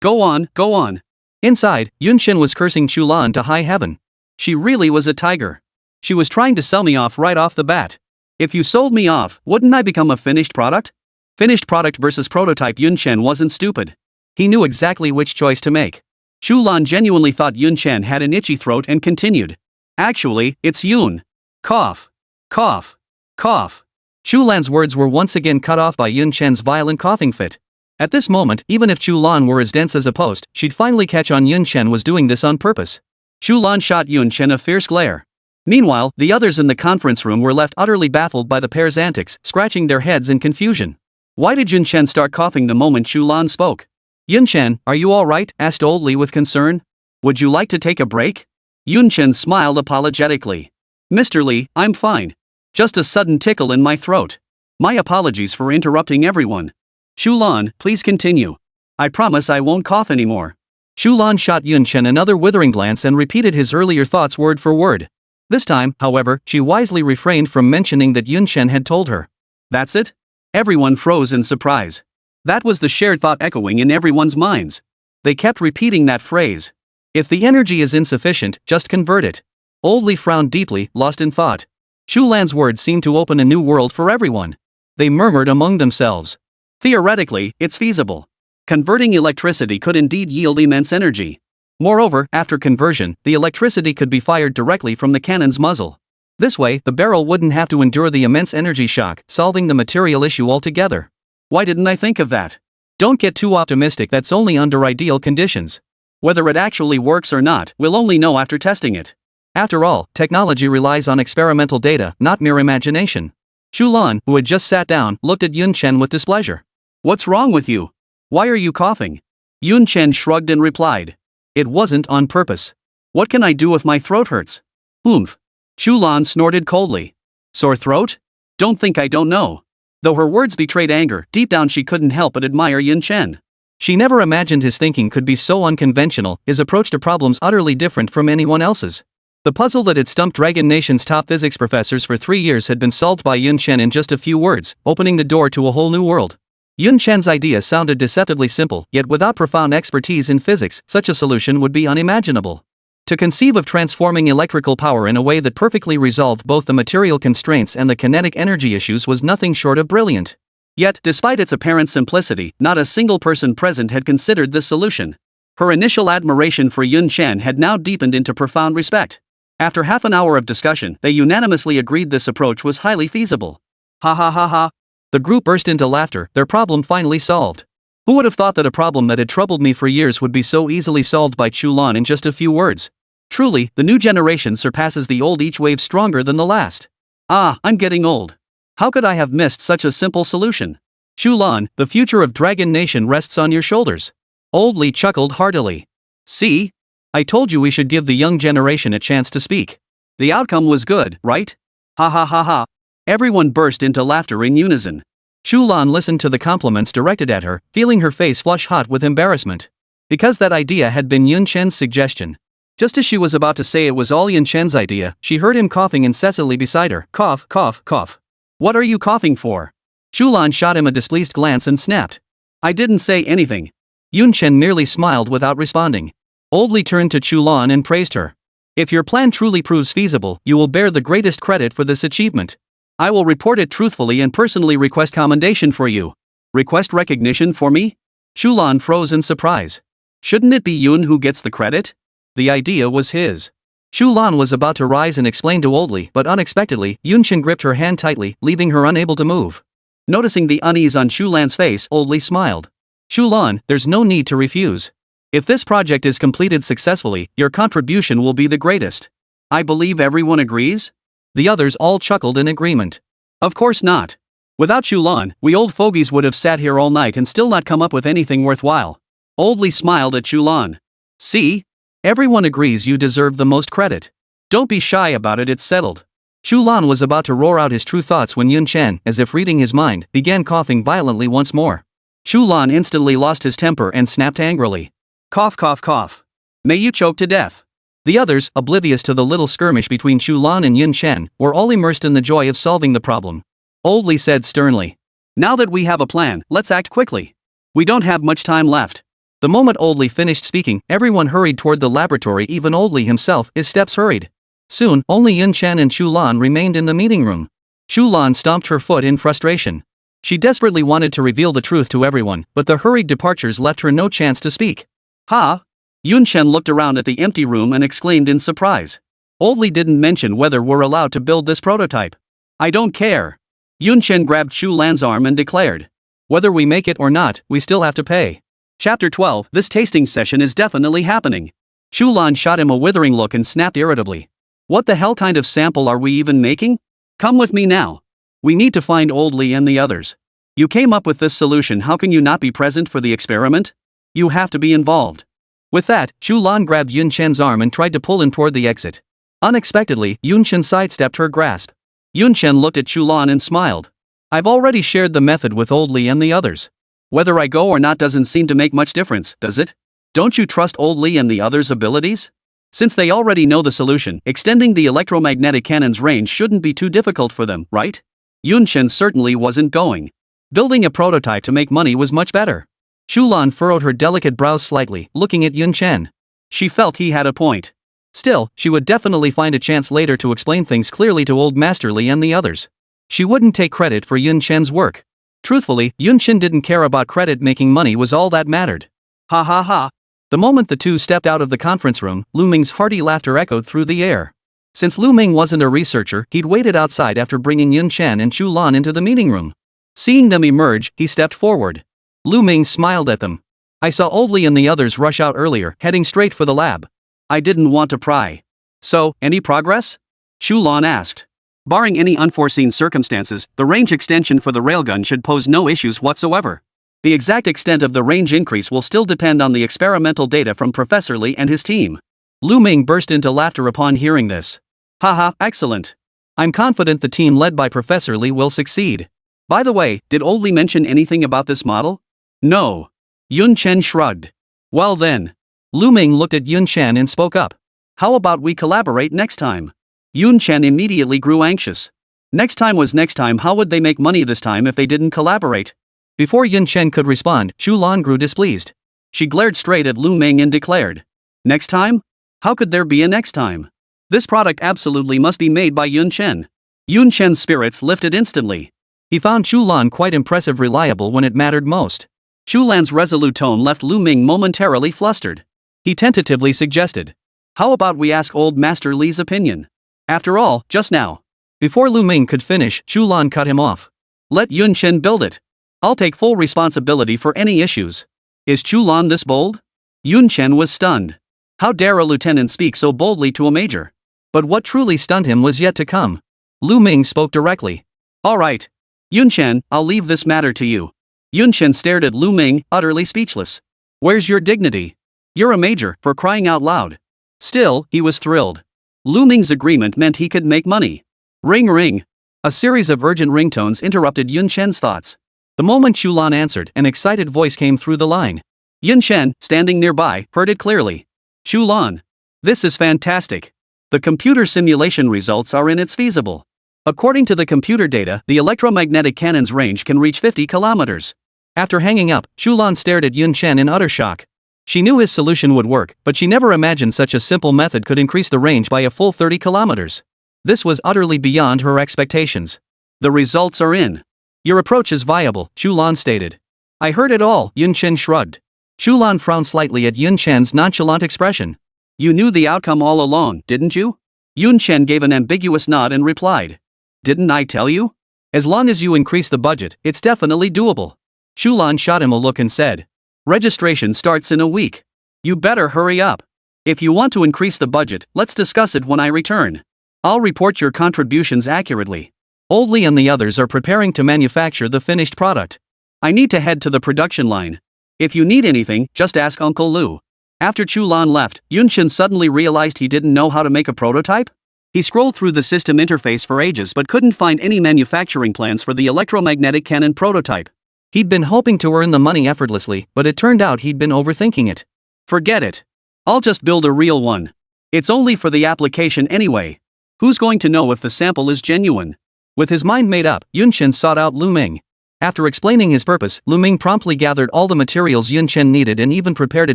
Go on, go on. Inside, Yun Chen was cursing Chu Lan to high heaven. She really was a tiger. She was trying to sell me off right off the bat. If you sold me off, wouldn't I become a finished product? Finished product versus prototype. Yun Chen wasn't stupid. He knew exactly which choice to make. Chu Lan genuinely thought Yun Chen had an itchy throat and continued. Actually, it's Yun. Cough. Cough. Cough. Chu Lan's words were once again cut off by Yun Chen's violent coughing fit. At this moment, even if Chu Lan were as dense as a post, she'd finally catch on Yun Chen was doing this on purpose. Chu Lan shot Yun Chen a fierce glare. Meanwhile, the others in the conference room were left utterly baffled by the pair's antics, scratching their heads in confusion. Why did Yun Chen start coughing the moment Chu Lan spoke? Yun Chen, are you alright? Asked Old Li with concern. Would you like to take a break? Yun Chen smiled apologetically. Mr. Li, I'm fine. Just a sudden tickle in my throat. My apologies for interrupting everyone. Chu Lan, please continue. I promise I won't cough anymore. Chu Lan shot Yun Chen another withering glance and repeated his earlier thoughts word for word. This time, however, she wisely refrained from mentioning that Yun Chen had told her. That's it? Everyone froze in surprise. That was the shared thought echoing in everyone's minds. They kept repeating that phrase. If the energy is insufficient, just convert it. Old Li frowned deeply, lost in thought. Chu Lan's words seemed to open a new world for everyone. They murmured among themselves. Theoretically, it's feasible. Converting electricity could indeed yield immense energy. Moreover, after conversion, the electricity could be fired directly from the cannon's muzzle. This way, the barrel wouldn't have to endure the immense energy shock, solving the material issue altogether. Why didn't I think of that? Don't get too optimistic, that's only under ideal conditions. Whether it actually works or not, we'll only know after testing it. After all, technology relies on experimental data, not mere imagination. Chu Lan, who had just sat down, looked at Yun Chen with displeasure. What's wrong with you? Why are you coughing? Yun Chen shrugged and replied. It wasn't on purpose. What can I do if my throat hurts? Oomph. Chu Lan snorted coldly. Sore throat? Don't think I don't know. Though her words betrayed anger, deep down she couldn't help but admire Yun Chen. She never imagined his thinking could be so unconventional, his approach to problems utterly different from anyone else's. The puzzle that had stumped Dragon Nation's top physics professors for 3 years had been solved by Yun Chen in just a few words, opening the door to a whole new world. Yun Chen's idea sounded deceptively simple, yet without profound expertise in physics, such a solution would be unimaginable. To conceive of transforming electrical power in a way that perfectly resolved both the material constraints and the kinetic energy issues was nothing short of brilliant. Yet, despite its apparent simplicity, not a single person present had considered this solution. Her initial admiration for Yun Chen had now deepened into profound respect. After half an hour of discussion, they unanimously agreed this approach was highly feasible. Ha ha ha ha. The group burst into laughter, their problem finally solved. Who would have thought that a problem that had troubled me for years would be so easily solved by Chu Lan in just a few words? Truly, the new generation surpasses the old, each wave stronger than the last. Ah, I'm getting old. How could I have missed such a simple solution? Chu Lan, the future of Dragon Nation rests on your shoulders. Old Li chuckled heartily. See? I told you we should give the young generation a chance to speak. The outcome was good, right? Ha ha ha ha. Everyone burst into laughter in unison. Chu Lan listened to the compliments directed at her, feeling her face flush hot with embarrassment. Because that idea had been Yun Chen's suggestion. Just as she was about to say it was all Yun Chen's idea, she heard him coughing incessantly beside her. Cough, cough, cough. What are you coughing for? Chu Lan shot him a displeased glance and snapped. I didn't say anything. Yun Chen merely smiled without responding. Old Li turned to Chu Lan and praised her. If your plan truly proves feasible, you will bear the greatest credit for this achievement. I will report it truthfully and personally request commendation for you. Request recognition for me? Chu Lan froze in surprise. Shouldn't it be Yun who gets the credit? The idea was his. Chu Lan was about to rise and explain to Oldly, but unexpectedly, Yun Chen gripped her hand tightly, leaving her unable to move. Noticing the unease on Chu Lan's face, Oldly smiled. Chu Lan, there's no need to refuse. If this project is completed successfully, your contribution will be the greatest. I believe everyone agrees? The others all chuckled in agreement. Of course not. Without Chu Lan, we old fogies would have sat here all night and still not come up with anything worthwhile. Oldly smiled at Chu Lan. See? Everyone agrees you deserve the most credit. Don't be shy about it, it's settled. Chu Lan was about to roar out his true thoughts when Yun Chen, as if reading his mind, began coughing violently once more. Chu Lan instantly lost his temper and snapped angrily. Cough, cough, cough. May you choke to death. The others, oblivious to the little skirmish between Chu Lan and Yun Chen, were all immersed in the joy of solving the problem. Oldly said sternly. Now that we have a plan, let's act quickly. We don't have much time left. The moment Oldly finished speaking, everyone hurried toward the laboratory, even Oldly himself, his steps hurried. Soon, only Yun Chen and Chu Lan remained in the meeting room. Chu Lan stomped her foot in frustration. She desperately wanted to reveal the truth to everyone, but the hurried departures left her no chance to speak. Ha! Yun Chen looked around at the empty room and exclaimed in surprise. Oldly didn't mention whether we're allowed to build this prototype. I don't care. Yun Chen grabbed Chu Lan's arm and declared. Whether we make it or not, we still have to pay. Chapter 12. This tasting session is definitely happening. Chu Lan shot him a withering look and snapped irritably. What the hell kind of sample are we even making? Come with me now. We need to find Oldly and the others. You came up with this solution, how can you not be present for the experiment? You have to be involved. With that, Chu Lan grabbed Yun Chen's arm and tried to pull him toward the exit. Unexpectedly, Yun Chen sidestepped her grasp. Yun Chen looked at Chu Lan and smiled. I've already shared the method with Oldly and the others. Whether I go or not doesn't seem to make much difference, does it? Don't you trust Oldly and the others' abilities? Since they already know the solution, extending the electromagnetic cannon's range shouldn't be too difficult for them, right? Yun Chen certainly wasn't going. Building a prototype to make money was much better. Chu Lan furrowed her delicate brows slightly, looking at Yun Chen. She felt he had a point. Still, she would definitely find a chance later to explain things clearly to Old Masterly and the others. She wouldn't take credit for Yun Chen's work. Truthfully, Yun Chen didn't care about credit, making money was all that mattered. Ha ha ha. The moment the two stepped out of the conference room, Lu Ming's hearty laughter echoed through the air. Since Lu Ming wasn't a researcher, he'd waited outside after bringing Yun Chen and Chu Lan into the meeting room. Seeing them emerge, he stepped forward. Lu Ming smiled at them. I saw Oldly and the others rush out earlier, heading straight for the lab. I didn't want to pry. So, any progress? Chu Lan asked. Barring any unforeseen circumstances, the range extension for the railgun should pose no issues whatsoever. The exact extent of the range increase will still depend on the experimental data from Professor Li and his team. Lu Ming burst into laughter upon hearing this. Haha, excellent. I'm confident the team led by Professor Li will succeed. By the way, did Oldly mention anything about this model? No. Yun Chen shrugged. Well then. Lu Ming looked at Yun Chen and spoke up. How about we collaborate next time? Yun Chen immediately grew anxious. Next time was next time, how would they make money this time if they didn't collaborate? Before Yun Chen could respond, Chu Lan grew displeased. She glared straight at Lu Ming and declared. Next time? How could there be a next time? This product absolutely must be made by Yun Chen. Yun Chen's spirits lifted instantly. He found Chu Lan quite impressive, reliable when it mattered most. Chu Lan's resolute tone left Lu Ming momentarily flustered. He tentatively suggested. How about we ask Old Master Li's opinion? After all, just now. Before Lu Ming could finish, Chu Lan cut him off. Let Yun Chen build it. I'll take full responsibility for any issues. Is Chu Lan this bold? Yun Chen was stunned. How dare a lieutenant speak so boldly to a major? But what truly stunned him was yet to come. Lu Ming spoke directly. All right. Yun Chen, I'll leave this matter to you. Yun Chen stared at Lu Ming, utterly speechless. Where's your dignity? You're a major, for crying out loud. Still, he was thrilled. Lu Ming's agreement meant he could make money. Ring ring. A series of urgent ringtones interrupted Yun Chen's thoughts. The moment Chu Lan answered, an excited voice came through the line. Yun Chen, standing nearby, heard it clearly. Chu Lan. This is fantastic. The computer simulation results are feasible. According to the computer data, the electromagnetic cannon's range can reach 50 kilometers. After hanging up, Chu Lan stared at Yun Chen in utter shock. She knew his solution would work, but she never imagined such a simple method could increase the range by a full 30 kilometers. This was utterly beyond her expectations. The results are in. Your approach is viable, Chu Lan stated. I heard it all, Yun Chen shrugged. Chu Lan frowned slightly at Yun Chen's nonchalant expression. You knew the outcome all along, didn't you? Yun Chen gave an ambiguous nod and replied. Didn't I tell you? As long as you increase the budget, it's definitely doable. Chu Lan shot him a look and said. Registration starts in a week. You better hurry up. If you want to increase the budget, let's discuss it when I return. I'll report your contributions accurately. Old Li and the others are preparing to manufacture the finished product. I need to head to the production line. If you need anything, just ask Uncle Lu. After Chu Lan left, Yun Chen suddenly realized he didn't know how to make a prototype. He scrolled through the system interface for ages but couldn't find any manufacturing plans for the electromagnetic cannon prototype. He'd been hoping to earn the money effortlessly, but it turned out he'd been overthinking it. Forget it. I'll just build a real one. It's only for the application anyway. Who's going to know if the sample is genuine? With his mind made up, Yun Chen sought out Lu Ming. After explaining his purpose, Lu Ming promptly gathered all the materials Yun Chen needed and even prepared a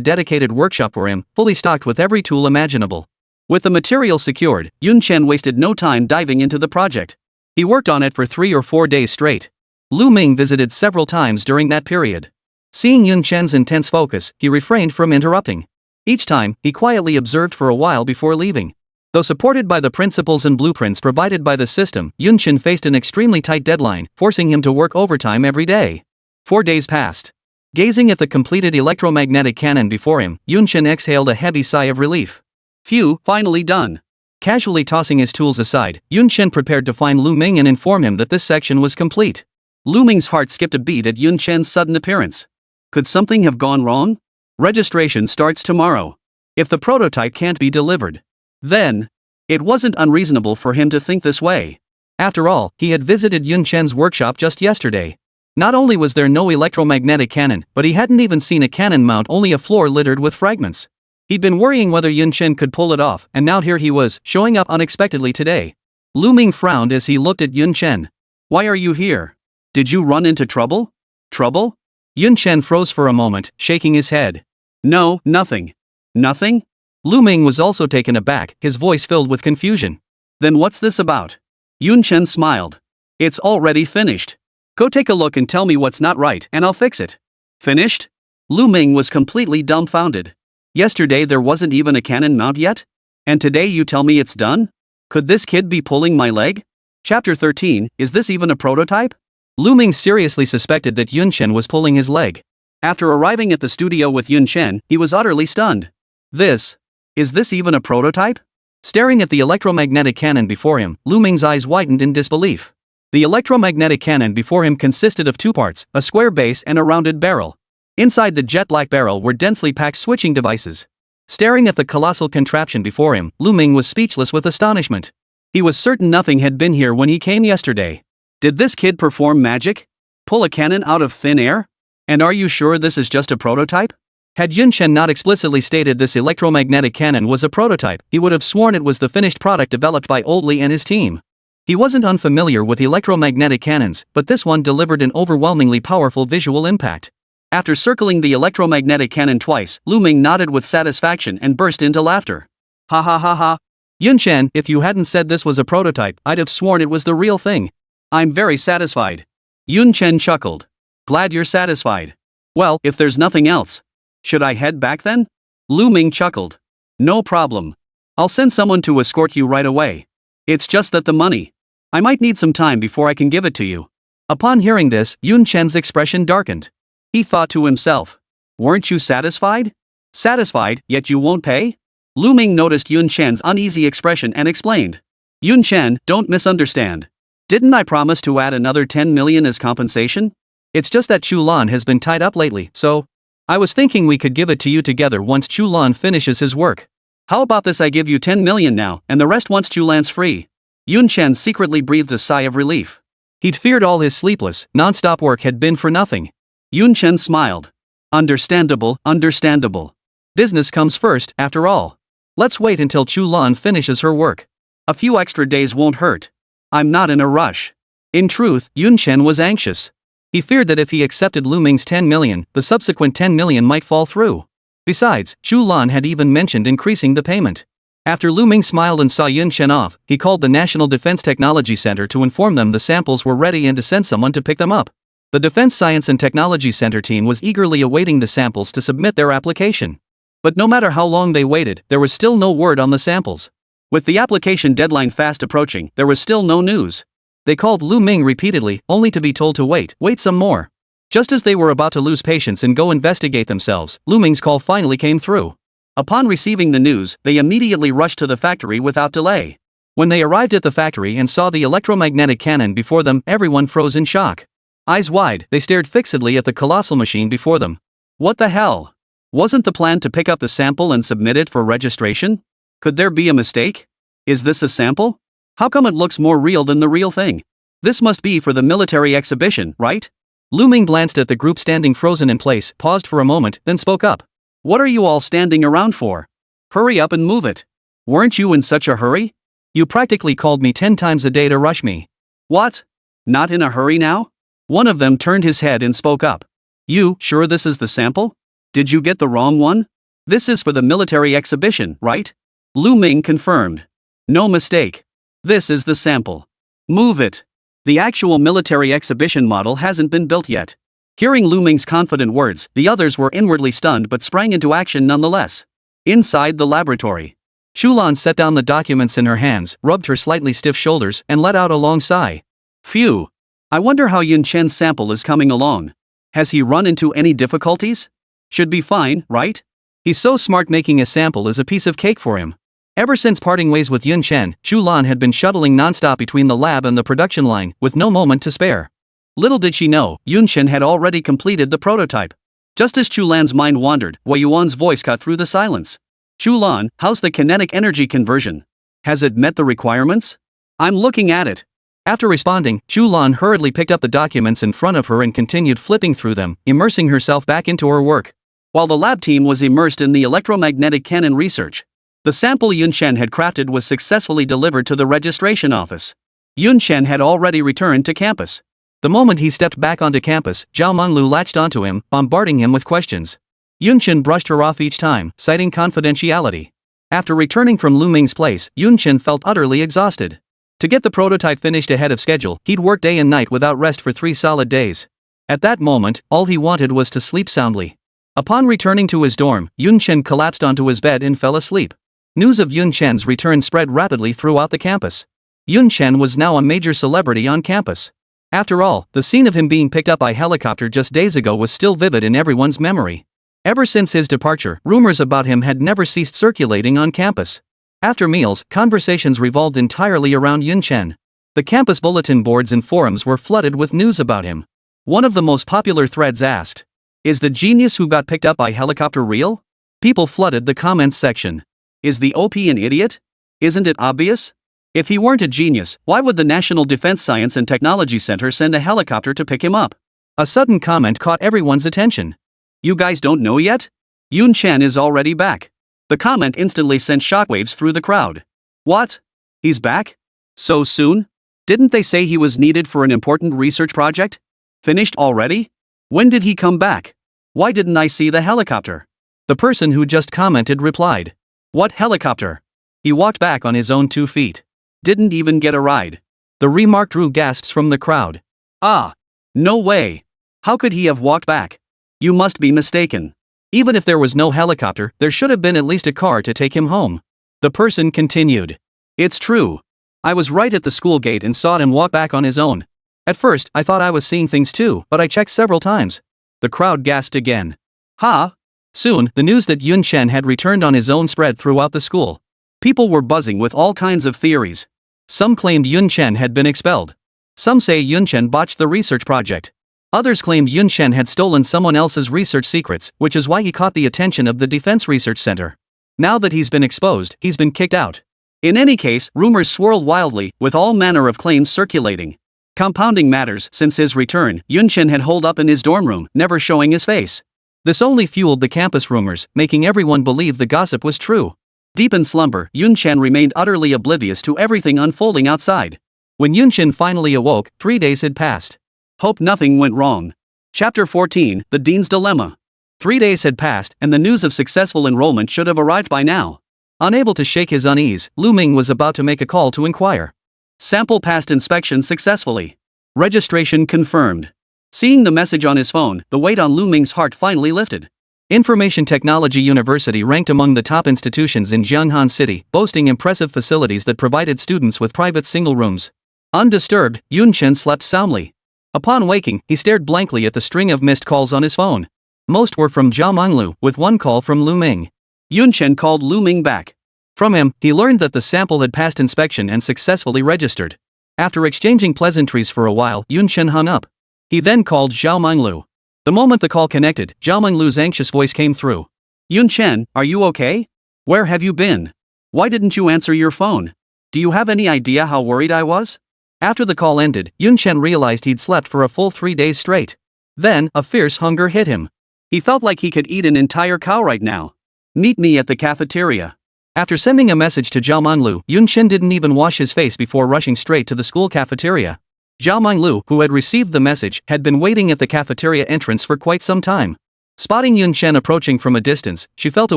dedicated workshop for him, fully stocked with every tool imaginable. With the materials secured, Yun Chen wasted no time diving into the project. He worked on it for 3 or 4 days straight. Lu Ming visited several times during that period. Seeing Yun Chen's intense focus, he refrained from interrupting. Each time, he quietly observed for a while before leaving. Though supported by the principles and blueprints provided by the system, Yun Chen faced an extremely tight deadline, forcing him to work overtime every day. 4 days passed. Gazing at the completed electromagnetic cannon before him, Yun Chen exhaled a heavy sigh of relief. Phew, finally done. Casually tossing his tools aside, Yun Chen prepared to find Lu Ming and inform him that this section was complete. Lu Ming's heart skipped a beat at Yun Chen's sudden appearance. Could something have gone wrong? Registration starts tomorrow. If the prototype can't be delivered, then it wasn't unreasonable for him to think this way. After all, he had visited Yun Chen's workshop just yesterday. Not only was there no electromagnetic cannon, but he hadn't even seen a cannon mount, only a floor littered with fragments. He'd been worrying whether Yun Chen could pull it off, and now here he was, showing up unexpectedly today. Lu Ming frowned as he looked at Yun Chen. Why are you here? Did you run into trouble? Trouble? Yun Chen froze for a moment, shaking his head. No, nothing. Nothing? Lu Ming was also taken aback, his voice filled with confusion. Then what's this about? Yun Chen smiled. It's already finished. Go take a look and tell me what's not right, and I'll fix it. Finished? Lu Ming was completely dumbfounded. Yesterday there wasn't even a cannon mount yet? And today you tell me it's done? Could this kid be pulling my leg? Chapter 13, is this even a prototype? Lu Ming seriously suspected that Yun Chen was pulling his leg. After arriving at the studio with Yun Chen, he was utterly stunned. Is this even a prototype? Staring at the electromagnetic cannon before him, Lu Ming's eyes widened in disbelief. The electromagnetic cannon before him consisted of 2 parts, a square base and a rounded barrel. Inside the jet-black barrel were densely packed switching devices. Staring at the colossal contraption before him, Lu Ming was speechless with astonishment. He was certain nothing had been here when he came yesterday. Did this kid perform magic? Pull a cannon out of thin air? And are you sure this is just a prototype? Had Yun Chen not explicitly stated this electromagnetic cannon was a prototype, he would have sworn it was the finished product developed by Old Li and his team. He wasn't unfamiliar with electromagnetic cannons, but this one delivered an overwhelmingly powerful visual impact. After circling the electromagnetic cannon twice, Lu Ming nodded with satisfaction and burst into laughter. Ha ha ha ha. Yun Chen, if you hadn't said this was a prototype, I'd have sworn it was the real thing. I'm very satisfied. Yun Chen chuckled. Glad you're satisfied. Well, if there's nothing else, should I head back then? Lu Ming chuckled. No problem. I'll send someone to escort you right away. It's just that the money. I might need some time before I can give it to you. Upon hearing this, Yun Chen's expression darkened. He thought to himself. Weren't you satisfied? Satisfied, yet you won't pay? Lu Ming noticed Yun Chen's uneasy expression and explained. Yun Chen, don't misunderstand. Didn't I promise to add another 10 million as compensation? It's just that Chu Lan has been tied up lately, so I was thinking we could give it to you together once Chu Lan finishes his work. How about this, I give you 10 million now, and the rest once Chu Lan's free? Yun Chen secretly breathed a sigh of relief. He'd feared all his sleepless, non-stop work had been for nothing. Yun Chen smiled. Understandable, understandable. Business comes first, after all. Let's wait until Chu Lan finishes her work. A few extra days won't hurt. I'm not in a rush. In truth, Yun Chen was anxious. He feared that if he accepted Lu Ming's 10 million, the subsequent 10 million might fall through. Besides, Chu Lan had even mentioned increasing the payment. After Lu Ming smiled and saw Yun Chen off, he called the National Defense Technology Center to inform them the samples were ready and to send someone to pick them up. The Defense Science and Technology Center team was eagerly awaiting the samples to submit their application. But no matter how long they waited, there was still no word on the samples. With the application deadline fast approaching, there was still no news. They called Lu Ming repeatedly, only to be told to wait some more. Just as they were about to lose patience and go investigate themselves, Lu Ming's call finally came through. Upon receiving the news, they immediately rushed to the factory without delay. When they arrived at the factory and saw the electromagnetic cannon before them, everyone froze in shock. Eyes wide, they stared fixedly at the colossal machine before them. What the hell? Wasn't the plan to pick up the sample and submit it for registration? Could there be a mistake? Is this a sample? How come it looks more real than the real thing? This must be for the military exhibition, right? Lu Ming glanced at the group standing frozen in place, paused for a moment, then spoke up. What are you all standing around for? Hurry up and move it. Weren't you in such a hurry? You practically called me 10 times a day to rush me. What? Not in a hurry now? One of them turned his head and spoke up. You sure this is the sample? Did you get the wrong one? This is for the military exhibition, right? Lu Ming confirmed. No mistake. This is the sample. Move it. The actual military exhibition model hasn't been built yet. Hearing Lu Ming's confident words, the others were inwardly stunned but sprang into action nonetheless. Inside the laboratory, Chu Lan set down the documents in her hands, rubbed her slightly stiff shoulders, and let out a long sigh. Phew. I wonder how Yun Chen's sample is coming along. Has he run into any difficulties? Should be fine, right? He's so smart, making a sample is a piece of cake for him. Ever since parting ways with Yun Chen, Chu Lan had been shuttling nonstop between the lab and the production line, with no moment to spare. Little did she know, Yun Chen had already completed the prototype. Just as Chu Lan's mind wandered, Wei Yuan's voice cut through the silence. Chu Lan, how's the kinetic energy conversion? Has it met the requirements? I'm looking at it. After responding, Chu Lan hurriedly picked up the documents in front of her and continued flipping through them, immersing herself back into her work. While the lab team was immersed in the electromagnetic cannon research, the sample Yun Chen had crafted was successfully delivered to the registration office. Yun Chen had already returned to campus. The moment he stepped back onto campus, Zhao Menglu latched onto him, bombarding him with questions. Yun Chen brushed her off each time, citing confidentiality. After returning from Lu Ming's place, Yun Chen felt utterly exhausted. To get the prototype finished ahead of schedule, he'd worked day and night without rest for 3 solid days. At that moment, all he wanted was to sleep soundly. Upon returning to his dorm, Yun Chen collapsed onto his bed and fell asleep. News of Yun Chen's return spread rapidly throughout the campus. Yun Chen was now a major celebrity on campus. After all, the scene of him being picked up by helicopter just days ago was still vivid in everyone's memory. Ever since his departure, rumors about him had never ceased circulating on campus. After meals, conversations revolved entirely around Yun Chen. The campus bulletin boards and forums were flooded with news about him. One of the most popular threads asked, "Is the genius who got picked up by helicopter real?" People flooded the comments section. Is the OP an idiot? Isn't it obvious? If he weren't a genius, why would the National Defense Science and Technology Center send a helicopter to pick him up? A sudden comment caught everyone's attention. You guys don't know yet? Yun Chen is already back. The comment instantly sent shockwaves through the crowd. What? He's back? So soon? Didn't they say he was needed for an important research project? Finished already? When did he come back? Why didn't I see the helicopter? The person who just commented replied. What helicopter? He walked back on his own 2 feet. Didn't even get a ride. The remark drew gasps from the crowd. Ah! No way! How could he have walked back? You must be mistaken. Even if there was no helicopter, there should have been at least a car to take him home. The person continued. It's true. I was right at the school gate and saw him walk back on his own. At first, I thought I was seeing things too, but I checked several times. The crowd gasped again. Ha! Soon, the news that Yun Chen had returned on his own spread throughout the school. People were buzzing with all kinds of theories. Some claimed Yun Chen had been expelled. Some say Yun Chen botched the research project. Others claimed Yun Chen had stolen someone else's research secrets, which is why he caught the attention of the Defense Research Center. Now that he's been exposed, he's been kicked out. In any case, rumors swirled wildly, with all manner of claims circulating. Compounding matters, since his return, Yun Chen had holed up in his dorm room, never showing his face. This only fueled the campus rumors, making everyone believe the gossip was true. Deep in slumber, Yun Chen remained utterly oblivious to everything unfolding outside. When Yun Chen finally awoke, 3 days had passed. Hope nothing went wrong. Chapter 14, The Dean's Dilemma. 3 days had passed, and the news of successful enrollment should have arrived by now. Unable to shake his unease, Lu Ming was about to make a call to inquire. Sample passed inspection successfully. Registration confirmed. Seeing the message on his phone, the weight on Lu Ming's heart finally lifted. Information Technology University ranked among the top institutions in Jianghan City, boasting impressive facilities that provided students with private single rooms. Undisturbed, Yun Chen slept soundly. Upon waking, he stared blankly at the string of missed calls on his phone. Most were from Zhao Menglu, with one call from Lu Ming. Yun Chen called Lu Ming back. From him, he learned that the sample had passed inspection and successfully registered. After exchanging pleasantries for a while, Yun Chen hung up. He then called Zhao Menglu. The moment the call connected, Zhao Menglu's anxious voice came through. Yun Chen, are you okay? Where have you been? Why didn't you answer your phone? Do you have any idea how worried I was? After the call ended, Yun Chen realized he'd slept for a full 3 days straight. Then, a fierce hunger hit him. He felt like he could eat an entire cow right now. Meet me at the cafeteria. After sending a message to Zhao Menglu, Yun Chen didn't even wash his face before rushing straight to the school cafeteria. Zhao Menglu, who had received the message, had been waiting at the cafeteria entrance for quite some time. Spotting Yun Chen approaching from a distance, she felt a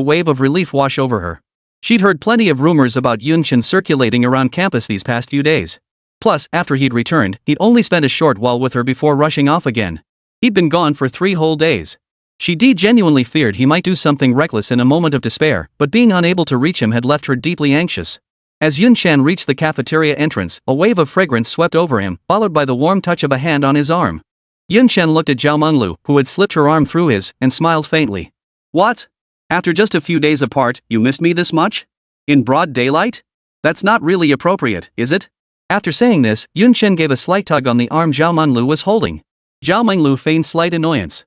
wave of relief wash over her. She'd heard plenty of rumors about Yun Chen circulating around campus these past few days. Plus, after he'd returned, he'd only spent a short while with her before rushing off again. He'd been gone for 3 whole days. She genuinely feared he might do something reckless in a moment of despair, but being unable to reach him had left her deeply anxious. As Yun Chen reached the cafeteria entrance, a wave of fragrance swept over him, followed by the warm touch of a hand on his arm. Yun Chen looked at Zhao Menglu, who had slipped her arm through his, and smiled faintly. What? After just a few days apart, you missed me this much? In broad daylight? That's not really appropriate, is it? After saying this, Yun Chen gave a slight tug on the arm Zhao Menglu was holding. Zhao Menglu feigned slight annoyance.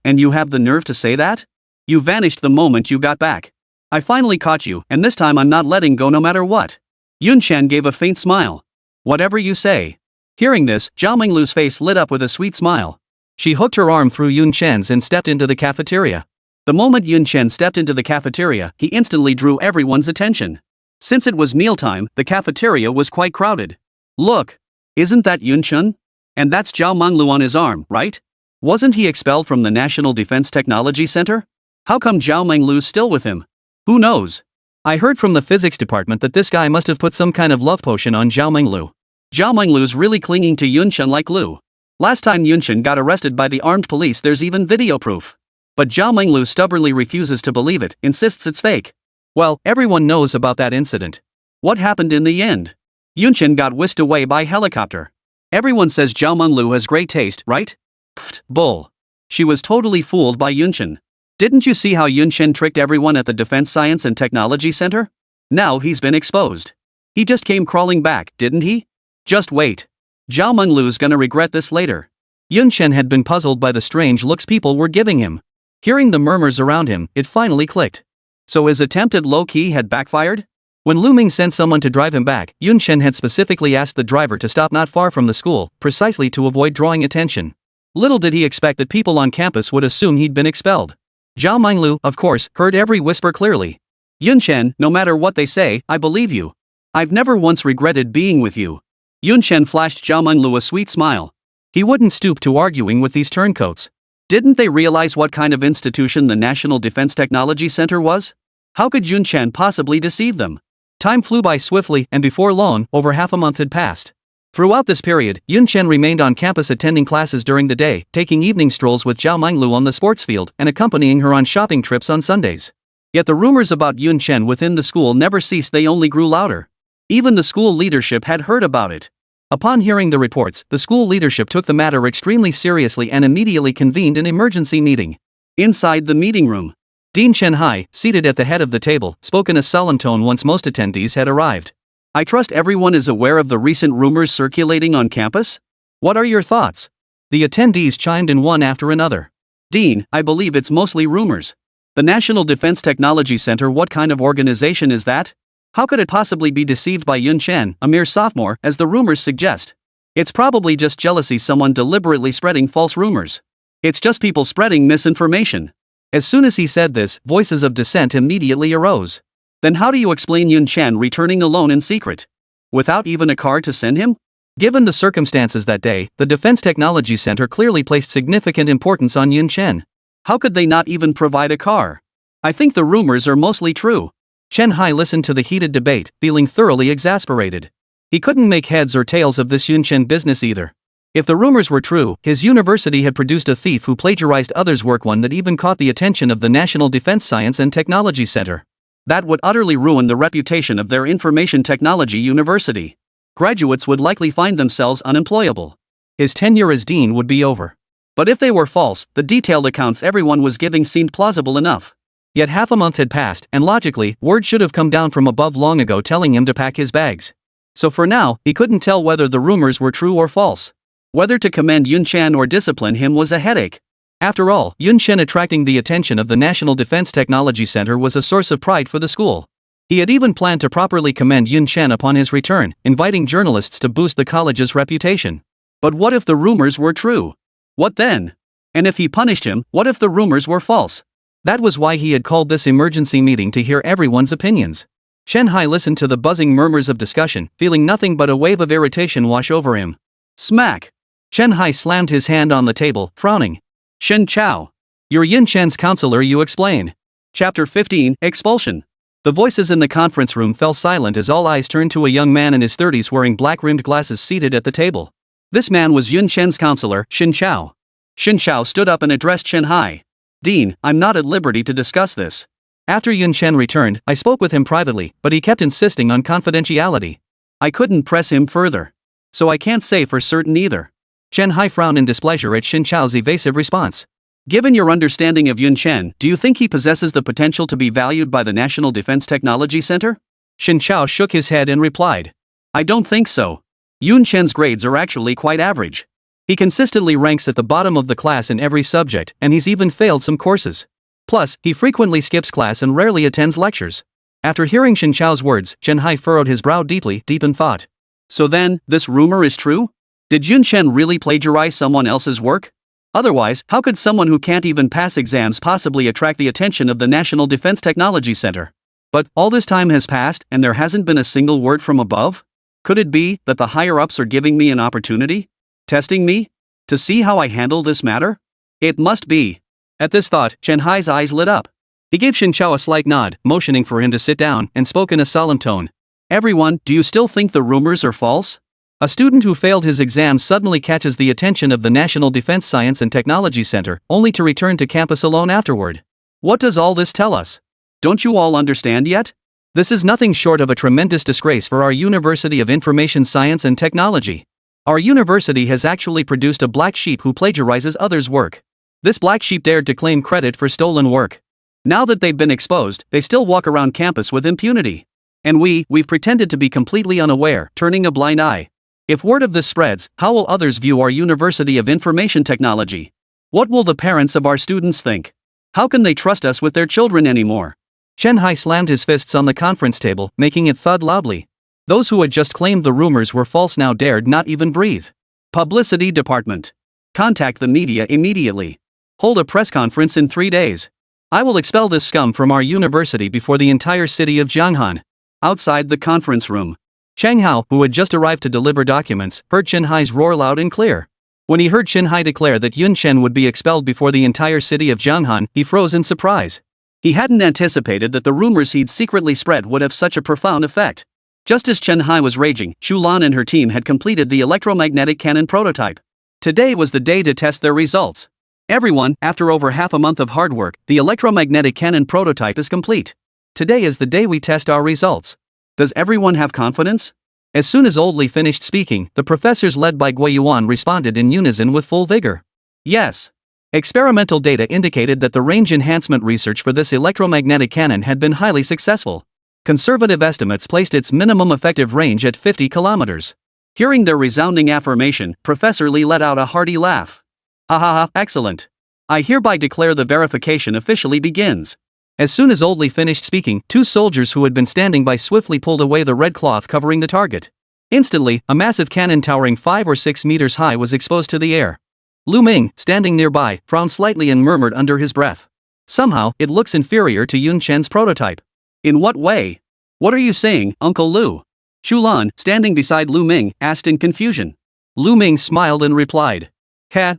And you have the nerve to say that? You vanished the moment you got back. I finally caught you, and this time I'm not letting go no matter what. Yun Chen gave a faint smile. Whatever you say. Hearing this, Zhao Menglu's face lit up with a sweet smile. She hooked her arm through Yun Chen's and stepped into the cafeteria. The moment Yun Chen stepped into the cafeteria, he instantly drew everyone's attention. Since it was mealtime, the cafeteria was quite crowded. Look! Isn't that Yun Chen? And that's Zhao Menglu on his arm, right? Wasn't he expelled from the National Defense Technology Center? How come Zhao Menglu's still with him? Who knows? I heard from the physics department that this guy must have put some kind of love potion on Zhao Menglu. Zhao Menglu's really clinging to Yun Chen like glue. Last time Yun Chen got arrested by the armed police, there's even video proof. But Zhao Menglu stubbornly refuses to believe it, insists it's fake. Well, everyone knows about that incident. What happened in the end? Yun Chen got whisked away by helicopter. Everyone says Zhao Menglu has great taste, right? Pfft, bull. She was totally fooled by Yun Chen. Didn't you see how Yun Chen tricked everyone at the Defense Science and Technology Center? Now he's been exposed. He just came crawling back, didn't he? Just wait. Zhao Menglu's gonna regret this later. Yun Chen had been puzzled by the strange looks people were giving him. Hearing the murmurs around him, it finally clicked. So his attempt at low-key had backfired? When Lu Ming sent someone to drive him back, Yun Chen had specifically asked the driver to stop not far from the school, precisely to avoid drawing attention. Little did he expect that people on campus would assume he'd been expelled. Zhao Menglu, of course, heard every whisper clearly. Yun Chen, no matter what they say, I believe you. I've never once regretted being with you. Yun Chen flashed Zhao Menglu a sweet smile. He wouldn't stoop to arguing with these turncoats. Didn't they realize what kind of institution the National Defense Technology Center was? How could Yun Chen possibly deceive them? Time flew by swiftly, and before long, over half a month had passed. Throughout this period, Yun Chen remained on campus attending classes during the day, taking evening strolls with Zhao Menglu on the sports field, and accompanying her on shopping trips on Sundays. Yet the rumors about Yun Chen within the school never ceased, they only grew louder. Even the school leadership had heard about it. Upon hearing the reports, the school leadership took the matter extremely seriously and immediately convened an emergency meeting. Inside the meeting room, Dean Chen Hai, seated at the head of the table, spoke in a sullen tone once most attendees had arrived. I trust everyone is aware of the recent rumors circulating on campus? What are your thoughts? The attendees chimed in one after another. Dean, I believe it's mostly rumors. The National Defense Technology Center, what kind of organization is that? How could it possibly be deceived by Yun Chen, a mere sophomore, as the rumors suggest? It's probably just jealousy, someone deliberately spreading false rumors. It's just people spreading misinformation. As soon as he said this, voices of dissent immediately arose. Then how do you explain Yun Chen returning alone in secret? Without even a car to send him? Given the circumstances that day, the Defense Technology Center clearly placed significant importance on Yun Chen. How could they not even provide a car? I think the rumors are mostly true. Chen Hai listened to the heated debate, feeling thoroughly exasperated. He couldn't make heads or tails of this Yun Chen business either. If the rumors were true, his university had produced a thief who plagiarized others' work, one that even caught the attention of the National Defense Science and Technology Center. That would utterly ruin the reputation of their information technology university. Graduates would likely find themselves unemployable. His tenure as dean would be over. But if they were false, the detailed accounts everyone was giving seemed plausible enough. Yet half a month had passed, and logically, word should have come down from above long ago telling him to pack his bags. So for now, he couldn't tell whether the rumors were true or false. Whether to commend Yun Chen or discipline him was a headache. After all, Yun Chen attracting the attention of the National Defense Technology Center was a source of pride for the school. He had even planned to properly commend Yun Chen upon his return, inviting journalists to boost the college's reputation. But what if the rumors were true? What then? And if he punished him, what if the rumors were false? That was why he had called this emergency meeting, to hear everyone's opinions. Chen Hai listened to the buzzing murmurs of discussion, feeling nothing but a wave of irritation wash over him. Smack! Chen Hai slammed his hand on the table, frowning. Shen Chao. You're Yun Chen's counselor, you explain. Chapter 15, Expulsion. The voices in the conference room fell silent as all eyes turned to a young man in his 30s wearing black-rimmed glasses seated at the table. This man was Yun Chen's counselor, Shen Chao. Shen Chao stood up and addressed Chen Hai. Dean, I'm not at liberty to discuss this. After Yun Chen returned, I spoke with him privately, but he kept insisting on confidentiality. I couldn't press him further. So I can't say for certain either. Chen Hai frowned in displeasure at Shen Chao's evasive response. Given your understanding of Yun Chen, do you think he possesses the potential to be valued by the National Defense Technology Center? Shen Chao shook his head and replied. I don't think so. Yun Chen's grades are actually quite average. He consistently ranks at the bottom of the class in every subject, and he's even failed some courses. Plus, he frequently skips class and rarely attends lectures. After hearing Shen Chao's words, Chen Hai furrowed his brow deep in thought. So then, this rumor is true? Did Yun Chen really plagiarize someone else's work? Otherwise, how could someone who can't even pass exams possibly attract the attention of the National Defense Technology Center? But all this time has passed and there hasn't been a single word from above? Could it be that the higher-ups are giving me an opportunity? Testing me? To see how I handle this matter? It must be. At this thought, Chen Hai's eyes lit up. He gave Shen Chao a slight nod, motioning for him to sit down, and spoke in a solemn tone. Everyone, do you still think the rumors are false? A student who failed his exams suddenly catches the attention of the National Defense Science and Technology Center, only to return to campus alone afterward. What does all this tell us? Don't you all understand yet? This is nothing short of a tremendous disgrace for our University of Information Science and Technology. Our university has actually produced a black sheep who plagiarizes others' work. This black sheep dared to claim credit for stolen work. Now that they've been exposed, they still walk around campus with impunity. And we've pretended to be completely unaware, turning a blind eye. If word of this spreads, how will others view our University of Information Technology? What will the parents of our students think? How can they trust us with their children anymore? Chen Hai slammed his fists on the conference table, making it thud loudly. Those who had just claimed the rumors were false now dared not even breathe. Publicity Department. Contact the media immediately. Hold a press conference in 3 days. I will expel this scum from our university before the entire city of Jianghan. Outside the conference room. Cheng Hao, who had just arrived to deliver documents, heard Chen Hai's roar loud and clear. When he heard Chen Hai declare that Yun Chen would be expelled before the entire city of Jianghan, he froze in surprise. He hadn't anticipated that the rumors he'd secretly spread would have such a profound effect. Just as Chen Hai was raging, Chu Lan and her team had completed the electromagnetic cannon prototype. Today was the day to test their results. Everyone, after over half a month of hard work, the electromagnetic cannon prototype is complete. Today is the day we test our results. Does everyone have confidence? As soon as Old Li finished speaking, the professors led by Gui Yuan responded in unison with full vigor. Yes. Experimental data indicated that the range enhancement research for this electromagnetic cannon had been highly successful. Conservative estimates placed its minimum effective range at 50 kilometers. Hearing their resounding affirmation, Professor Li let out a hearty laugh. Ha ha ha, excellent. I hereby declare the verification officially begins. As soon as Old Li finished speaking, 2 soldiers who had been standing by swiftly pulled away the red cloth covering the target. Instantly, a massive cannon towering 5 or 6 meters high was exposed to the air. Lu Ming, standing nearby, frowned slightly and murmured under his breath. Somehow, it looks inferior to Yun Chen's prototype. In what way? What are you saying, Uncle Lu? Chu Lan, standing beside Lu Ming, asked in confusion. Lu Ming smiled and replied.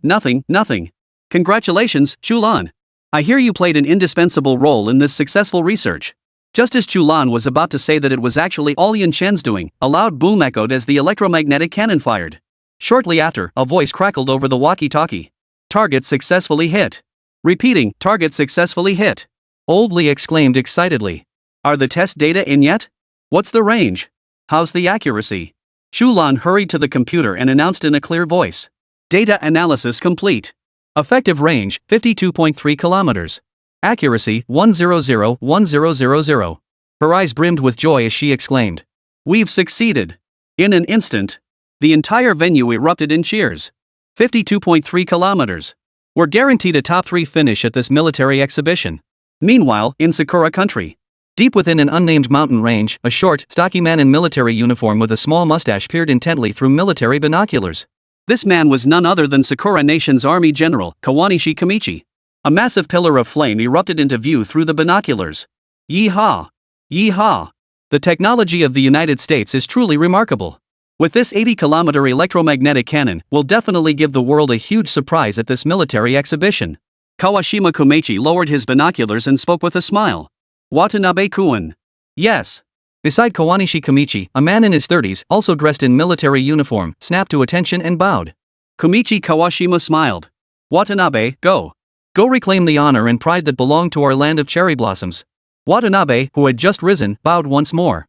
Nothing. Congratulations, Chu Lan. I hear you played an indispensable role in this successful research. Just as Chu Lan was about to say that it was actually all Yun Chen's doing, a loud boom echoed as the electromagnetic cannon fired. Shortly after, a voice crackled over the walkie-talkie. Target successfully hit. Repeating, target successfully hit. Old Li exclaimed excitedly. Are the test data in yet? What's the range? How's the accuracy? Chu Lan hurried to the computer and announced in a clear voice. Data analysis complete. Effective range, 52.3 kilometers. Accuracy, 1001000. Her eyes brimmed with joy as she exclaimed. We've succeeded. In an instant, the entire venue erupted in cheers. 52.3 kilometers. We're guaranteed a top 3 finish at this military exhibition. Meanwhile, in Sakura country, deep within an unnamed mountain range, a short, stocky man in military uniform with a small mustache peered intently through military binoculars. This man was none other than Sakura Nation's Army General, Kawanishi Kamichi. A massive pillar of flame erupted into view through the binoculars. Yee-haw! Yee-haw! The technology of the United States is truly remarkable. With this 80-kilometer electromagnetic cannon, we'll definitely give the world a huge surprise at this military exhibition. Kawashima Kumechi lowered his binoculars and spoke with a smile. Watanabe-kun. Yes. Beside Kawanishi Kamichi, a man in his 30s, also dressed in military uniform, snapped to attention and bowed. Kumichi Kawashima smiled. Watanabe, go. Go reclaim the honor and pride that belonged to our land of cherry blossoms. Watanabe, who had just risen, bowed once more.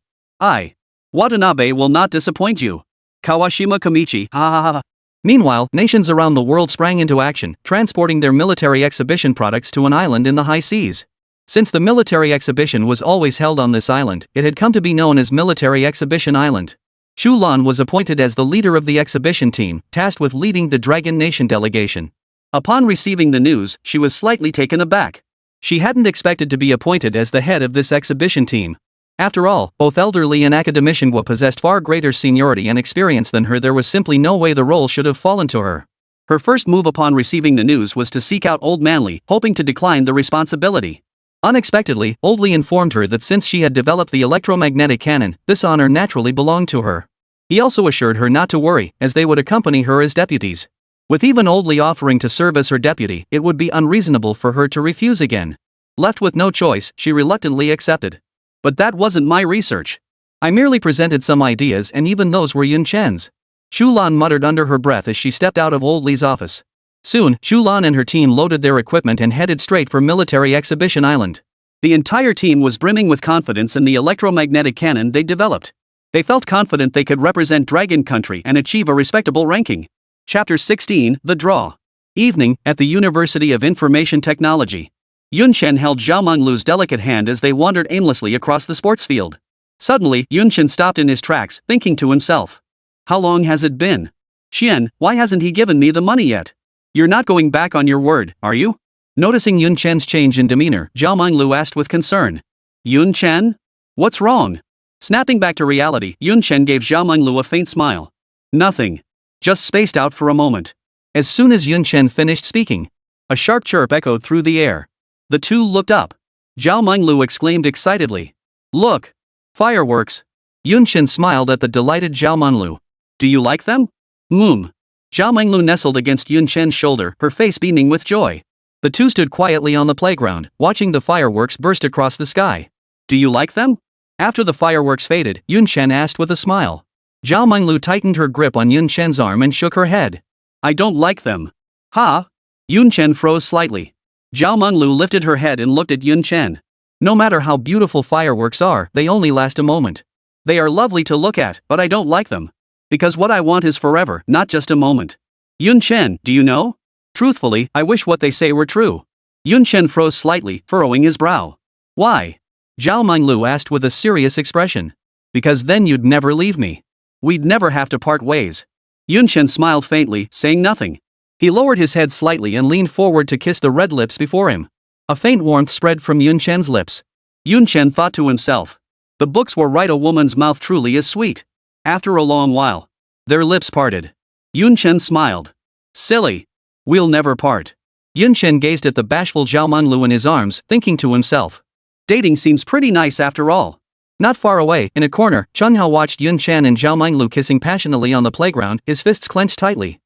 Watanabe will not disappoint you. Kawashima Kamichi, ha ha ha. Meanwhile, nations around the world sprang into action, transporting their military exhibition products to an island in the high seas. Since the military exhibition was always held on this island, it had come to be known as Military Exhibition Island. Chu Lan was appointed as the leader of the exhibition team, tasked with leading the Dragon Nation delegation. Upon receiving the news, she was slightly taken aback. She hadn't expected to be appointed as the head of this exhibition team. After all, both Elder Li and Academician Wu possessed far greater seniority and experience than her. There was simply no way the role should have fallen to her. Her first move upon receiving the news was to seek out Old Man Li, hoping to decline the responsibility. Unexpectedly, Old Li informed her that since she had developed the electromagnetic cannon, this honor naturally belonged to her. He also assured her not to worry, as they would accompany her as deputies. With even Old Li offering to serve as her deputy, it would be unreasonable for her to refuse again. Left with no choice, she reluctantly accepted. But that wasn't my research. I merely presented some ideas, and even those were Yun Chen's. Chu Lan muttered under her breath as she stepped out of Old Li's office. Soon, Chu Lan and her team loaded their equipment and headed straight for Military Exhibition Island. The entire team was brimming with confidence in the electromagnetic cannon they developed. They felt confident they could represent Dragon Country and achieve a respectable ranking. Chapter 16, The Draw. Evening, at the University of Information Technology. Yun Chen held Zhao Menglu's delicate hand as they wandered aimlessly across the sports field. Suddenly, Yun Chen stopped in his tracks, thinking to himself. How long has it been? Chen, why hasn't he given me the money yet? You're not going back on your word, are you? Noticing Yun Chen's change in demeanor, Zhao Menglu asked with concern. Yun Chen? What's wrong? Snapping back to reality, Yun Chen gave Zhao Menglu a faint smile. Nothing. Just spaced out for a moment. As soon as Yun Chen finished speaking, a sharp chirp echoed through the air. The two looked up. Zhao Menglu exclaimed excitedly. Look! Fireworks! Yun Chen smiled at the delighted Zhao Menglu. Do you like them? Zhao Menglu nestled against Yun Chen's shoulder, her face beaming with joy. The two stood quietly on the playground, watching the fireworks burst across the sky. Do you like them? After the fireworks faded, Yun Chen asked with a smile. Zhao Menglu tightened her grip on Yun Chen's arm and shook her head. I don't like them. Ha! Yun Chen froze slightly. Zhao Menglu lifted her head and looked at Yun Chen. No matter how beautiful fireworks are, they only last a moment. They are lovely to look at, but I don't like them. Because what I want is forever, not just a moment. Yun Chen, do you know? Truthfully, I wish what they say were true. Yun Chen froze slightly, furrowing his brow. Why? Zhao Menglu asked with a serious expression. Because then you'd never leave me. We'd never have to part ways. Yun Chen smiled faintly, saying nothing. He lowered his head slightly and leaned forward to kiss the red lips before him. A faint warmth spread from Yun Chen's lips. Yun Chen thought to himself. The books were right, a woman's mouth truly is sweet. After a long while, their lips parted. Yun Chen smiled. Silly. We'll never part. Yun Chen gazed at the bashful Zhao Menglu in his arms, thinking to himself. Dating seems pretty nice after all. Not far away, in a corner, Cheng Hao watched Yun Chen and Zhao Menglu kissing passionately on the playground, his fists clenched tightly.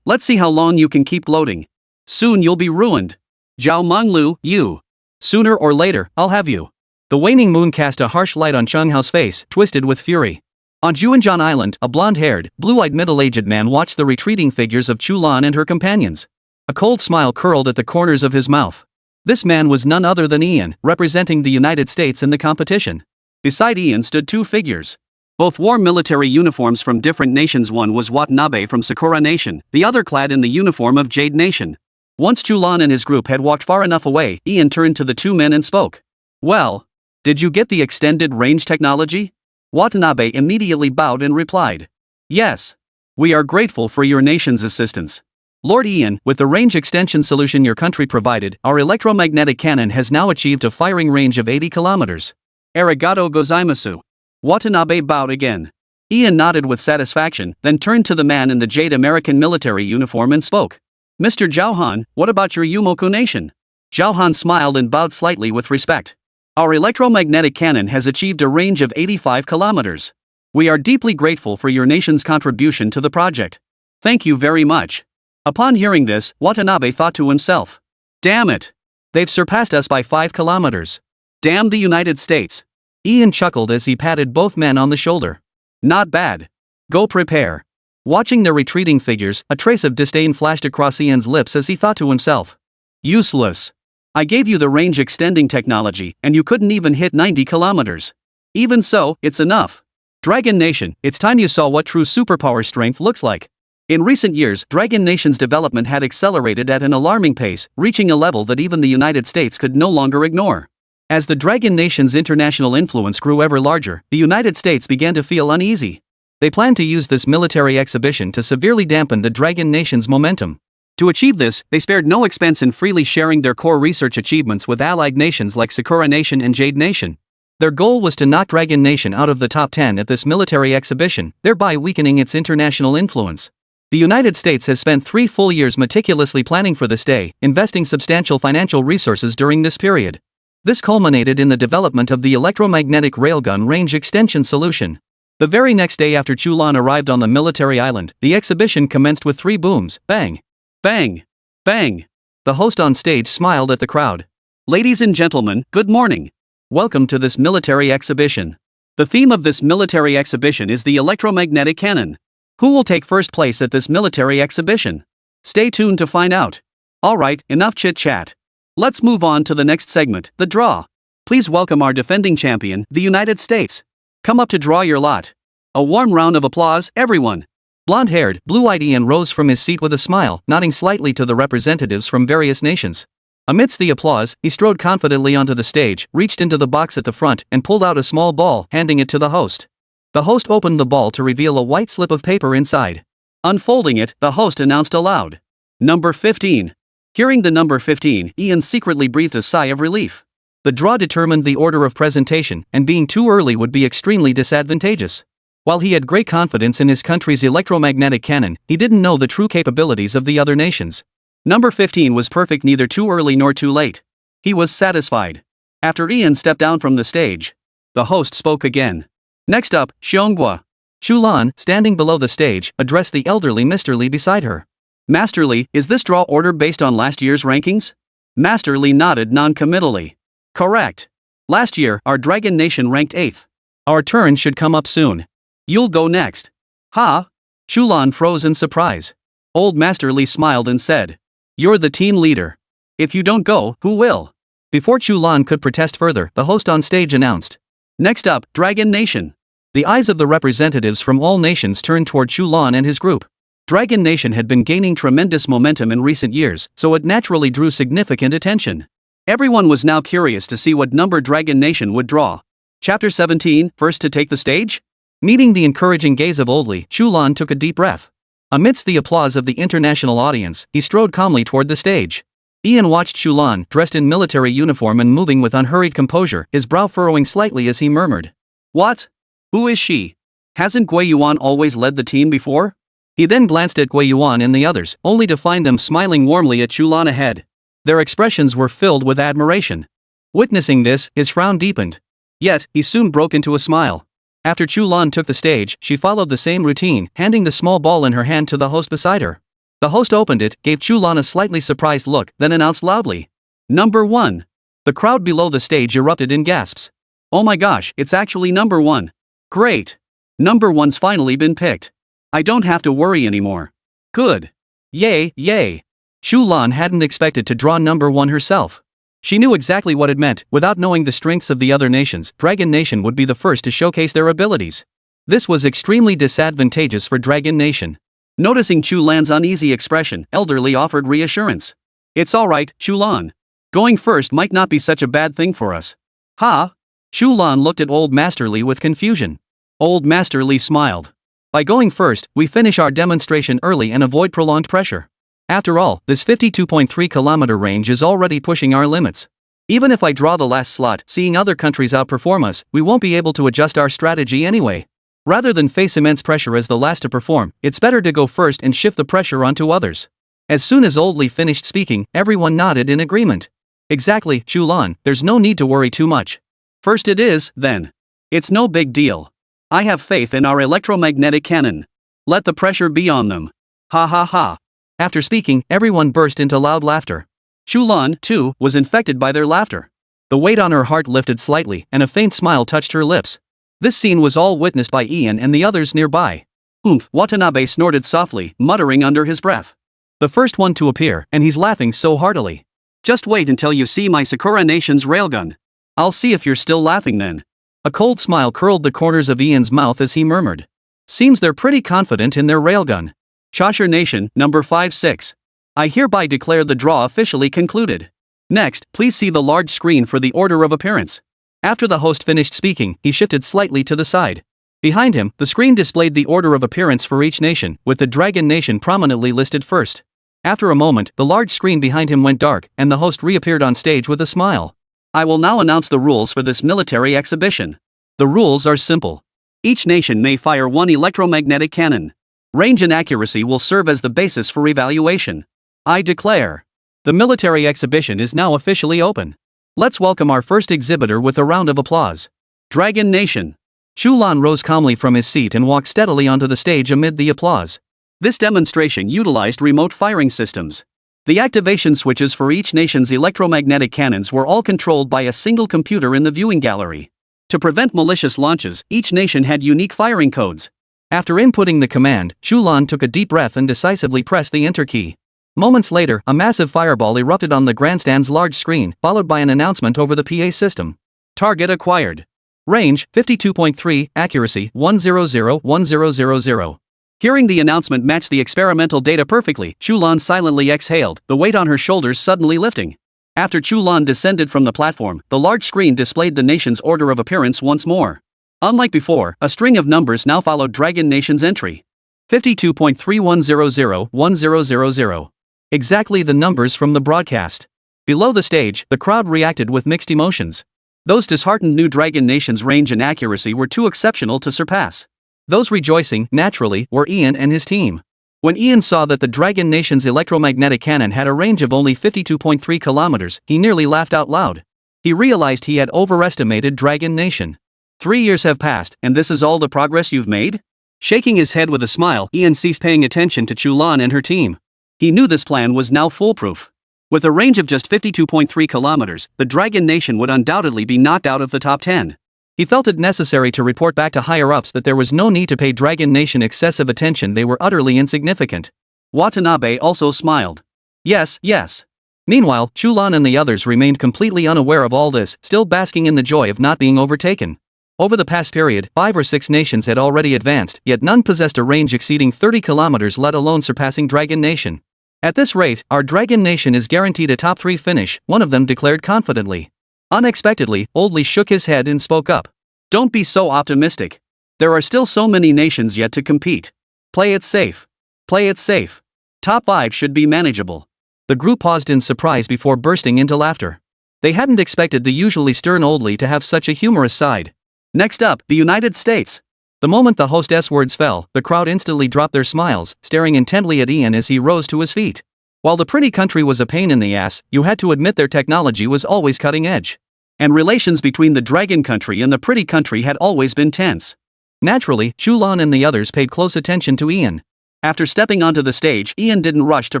Let's see how long you can keep gloating. Soon you'll be ruined. Zhao Menglu, you. Sooner or later, I'll have you. The waning moon cast a harsh light on Cheng Hao's face, twisted with fury. On Juanjan Island, a blonde-haired, blue-eyed middle-aged man watched the retreating figures of Chu Lan and her companions. A cold smile curled at the corners of his mouth. This man was none other than Ian, representing the United States in the competition. Beside Ian stood two figures. Both wore military uniforms from different nations. One was Watanabe from Sakura Nation, the other clad in the uniform of Jade Nation. Once Chu Lan and his group had walked far enough away, Ian turned to the two men and spoke. "Well, did you get the extended range technology?" Watanabe immediately bowed and replied. "Yes. We are grateful for your nation's assistance. Lord Ian, with the range extension solution your country provided, our electromagnetic cannon has now achieved a firing range of 80 kilometers. Arigato gozaimasu." Watanabe bowed again. Ian nodded with satisfaction, then turned to the man in the Jade American military uniform and spoke. "Mr. Zhaohan, what about your Yumoku nation?" Zhaohan smiled and bowed slightly with respect. "Our electromagnetic cannon has achieved a range of 85 kilometers. We are deeply grateful for your nation's contribution to the project. Thank you very much." Upon hearing this, Watanabe thought to himself. "Damn it! They've surpassed us by 5 kilometers. Damn the United States." Ian chuckled as he patted both men on the shoulder. "Not bad. Go prepare." Watching their retreating figures, a trace of disdain flashed across Ian's lips as he thought to himself. "Useless. I gave you the range extending technology, and you couldn't even hit 90 kilometers. Even so, it's enough. Dragon Nation, it's time you saw what true superpower strength looks like." In recent years, Dragon Nation's development had accelerated at an alarming pace, reaching a level that even the United States could no longer ignore. As the Dragon Nation's international influence grew ever larger, the United States began to feel uneasy. They planned to use this military exhibition to severely dampen the Dragon Nation's momentum. To achieve this, they spared no expense in freely sharing their core research achievements with allied nations like Sakura Nation and Jade Nation. Their goal was to knock Dragon Nation out of the top 10 at this military exhibition, thereby weakening its international influence. The United States has spent 3 full years meticulously planning for this day, investing substantial financial resources during this period. This culminated in the development of the electromagnetic railgun range extension solution. The very next day after Chu Lan arrived on the military island, the exhibition commenced with 3 booms: bang, bang, bang. The host on stage smiled at the crowd. "Ladies and gentlemen, good morning. Welcome to this military exhibition. The theme of this military exhibition is the electromagnetic cannon. Who will take first place at this military exhibition? Stay tuned to find out. Alright, enough chit-chat. Let's move on to the next segment, the draw. Please welcome our defending champion, the United States. Come up to draw your lot. A warm round of applause, everyone." Blonde-haired, blue-eyed Ian rose from his seat with a smile, nodding slightly to the representatives from various nations. Amidst the applause, he strode confidently onto the stage, reached into the box at the front, and pulled out a small ball, handing it to the host. The host opened the ball to reveal a white slip of paper inside. Unfolding it, the host announced aloud. "Number 15. Hearing the number 15, Ian secretly breathed a sigh of relief. The draw determined the order of presentation, and being too early would be extremely disadvantageous. While he had great confidence in his country's electromagnetic cannon, he didn't know the true capabilities of the other nations. Number 15 was perfect, neither too early nor too late. He was satisfied. After Ian stepped down from the stage, the host spoke again. "Next up, Xiongua." Chu Lan, standing below the stage, addressed the elderly Mr. Li beside her. "Master Li, is this draw order based on last year's rankings?" Master Li nodded non-committally. "Correct. Last year, our Dragon Nation ranked 8th. Our turn should come up soon. You'll go next." "Huh?" Chu Lan froze in surprise. Old Master Li smiled and said, "You're the team leader. If you don't go, who will?" Before Chu Lan could protest further, the host on stage announced. "Next up, Dragon Nation." The eyes of the representatives from all nations turned toward Chu Lan and his group. Dragon Nation had been gaining tremendous momentum in recent years, so it naturally drew significant attention. Everyone was now curious to see what number Dragon Nation would draw. Chapter 17, first to take the stage? Meeting the encouraging gaze of Old Li, Chu Lan took a deep breath. Amidst the applause of the international audience, he strode calmly toward the stage. Ian watched Chu Lan, dressed in military uniform and moving with unhurried composure, his brow furrowing slightly as he murmured. "What? Who is she? Hasn't Gui Yuan always led the team before?" He then glanced at Gui Yuan and the others, only to find them smiling warmly at Chu Lan ahead. Their expressions were filled with admiration. Witnessing this, his frown deepened. Yet, he soon broke into a smile. After Chu Lan took the stage, she followed the same routine, handing the small ball in her hand to the host beside her. The host opened it, gave Chu Lan a slightly surprised look, then announced loudly. "Number 1. The crowd below the stage erupted in gasps. "Oh my gosh, it's actually number 1. Great. Number 1's finally been picked. I don't have to worry anymore. Good. Yay, yay. Chu Lan hadn't expected to draw number 1 herself. She knew exactly what it meant. Without knowing the strengths of the other nations, Dragon Nation would be the first to showcase their abilities. This was extremely disadvantageous for Dragon Nation. Noticing Chu Lan's uneasy expression, Elderly offered reassurance. It's alright, Chu Lan. Going first might not be such a bad thing for us. Ha? Chu Lan looked at Old Master Li with confusion. Old Master Li smiled. By going first, we finish our demonstration early and avoid prolonged pressure. After all, this 52.3 kilometer range is already pushing our limits. Even if I draw the last slot, seeing other countries outperform us, we won't be able to adjust our strategy anyway. Rather than face immense pressure as the last to perform, it's better to go first and shift the pressure onto others. As soon as Old Li finished speaking, everyone nodded in agreement. Exactly, Chu Lan, there's no need to worry too much. First it is, then. It's no big deal. I have faith in our electromagnetic cannon. Let the pressure be on them. Ha ha ha. After speaking, everyone burst into loud laughter. Chu Lan, too, was infected by their laughter. The weight on her heart lifted slightly, and a faint smile touched her lips. This scene was all witnessed by Ian and the others nearby. Oomph, Watanabe snorted softly, muttering under his breath. The first one to appear, and he's laughing so heartily. Just wait until you see my Sakura Nation's railgun. I'll see if you're still laughing then. A cold smile curled the corners of Ian's mouth as he murmured. Seems they're pretty confident in their railgun. Chashire Nation, number 5-6. I hereby declare the draw officially concluded. Next, please see the large screen for the order of appearance. After the host finished speaking, he shifted slightly to the side. Behind him, the screen displayed the order of appearance for each nation, with the Dragon Nation prominently listed first. After a moment, the large screen behind him went dark, and the host reappeared on stage with a smile. I will now announce the rules for this military exhibition. The rules are simple. Each nation may fire one electromagnetic cannon. Range and accuracy will serve as the basis for evaluation. I declare. The military exhibition is now officially open. Let's welcome our first exhibitor with a round of applause. Dragon Nation. Chu Lan rose calmly from his seat and walked steadily onto the stage amid the applause. This demonstration utilized remote firing systems. The activation switches for each nation's electromagnetic cannons were all controlled by a single computer in the viewing gallery. To prevent malicious launches, each nation had unique firing codes. After inputting the command, Chu Lan took a deep breath and decisively pressed the enter key. Moments later, a massive fireball erupted on the grandstand's large screen, followed by an announcement over the PA system. Target acquired. Range, 52.3, accuracy, 100-1000. Hearing the announcement match the experimental data perfectly, Chu Lan silently exhaled, the weight on her shoulders suddenly lifting. After Chu Lan descended from the platform, the large screen displayed the nation's order of appearance once more. Unlike before, a string of numbers now followed Dragon Nation's entry. 52.3100-1000. Exactly the numbers from the broadcast. Below the stage, the crowd reacted with mixed emotions. Those disheartened knew Dragon Nation's range and accuracy were too exceptional to surpass. Those rejoicing, naturally, were Ian and his team. When Ian saw that the Dragon Nation's electromagnetic cannon had a range of only 52.3 kilometers, he nearly laughed out loud. He realized he had overestimated Dragon Nation. 3 years have passed, and this is all the progress you've made? Shaking his head with a smile, Ian ceased paying attention to Chu Lan and her team. He knew this plan was now foolproof. With a range of just 52.3 kilometers, the Dragon Nation would undoubtedly be knocked out of the top 10. He felt it necessary to report back to higher-ups that there was no need to pay Dragon Nation excessive attention, they were utterly insignificant. Watanabe also smiled. Yes, yes. Meanwhile, Chu Lan and the others remained completely unaware of all this, still basking in the joy of not being overtaken. Over the past period, 5 or 6 nations had already advanced, yet none possessed a range exceeding 30 kilometers, let alone surpassing Dragon Nation. At this rate, our Dragon Nation is guaranteed a top 3 finish, one of them declared confidently. Unexpectedly, Old Li shook his head and spoke up. Don't be so optimistic. There are still so many nations yet to compete. Play it safe. Play it safe. Top 5 should be manageable. The group paused in surprise before bursting into laughter. They hadn't expected the usually stern Old Li to have such a humorous side. Next up, the United States. The moment the hostess' words fell, the crowd instantly dropped their smiles, staring intently at Ian as he rose to his feet. While the pretty country was a pain in the ass, you had to admit their technology was always cutting edge. And relations between the dragon country and the pretty country had always been tense. Naturally, Chu Lan and the others paid close attention to Ian. After stepping onto the stage, Ian didn't rush to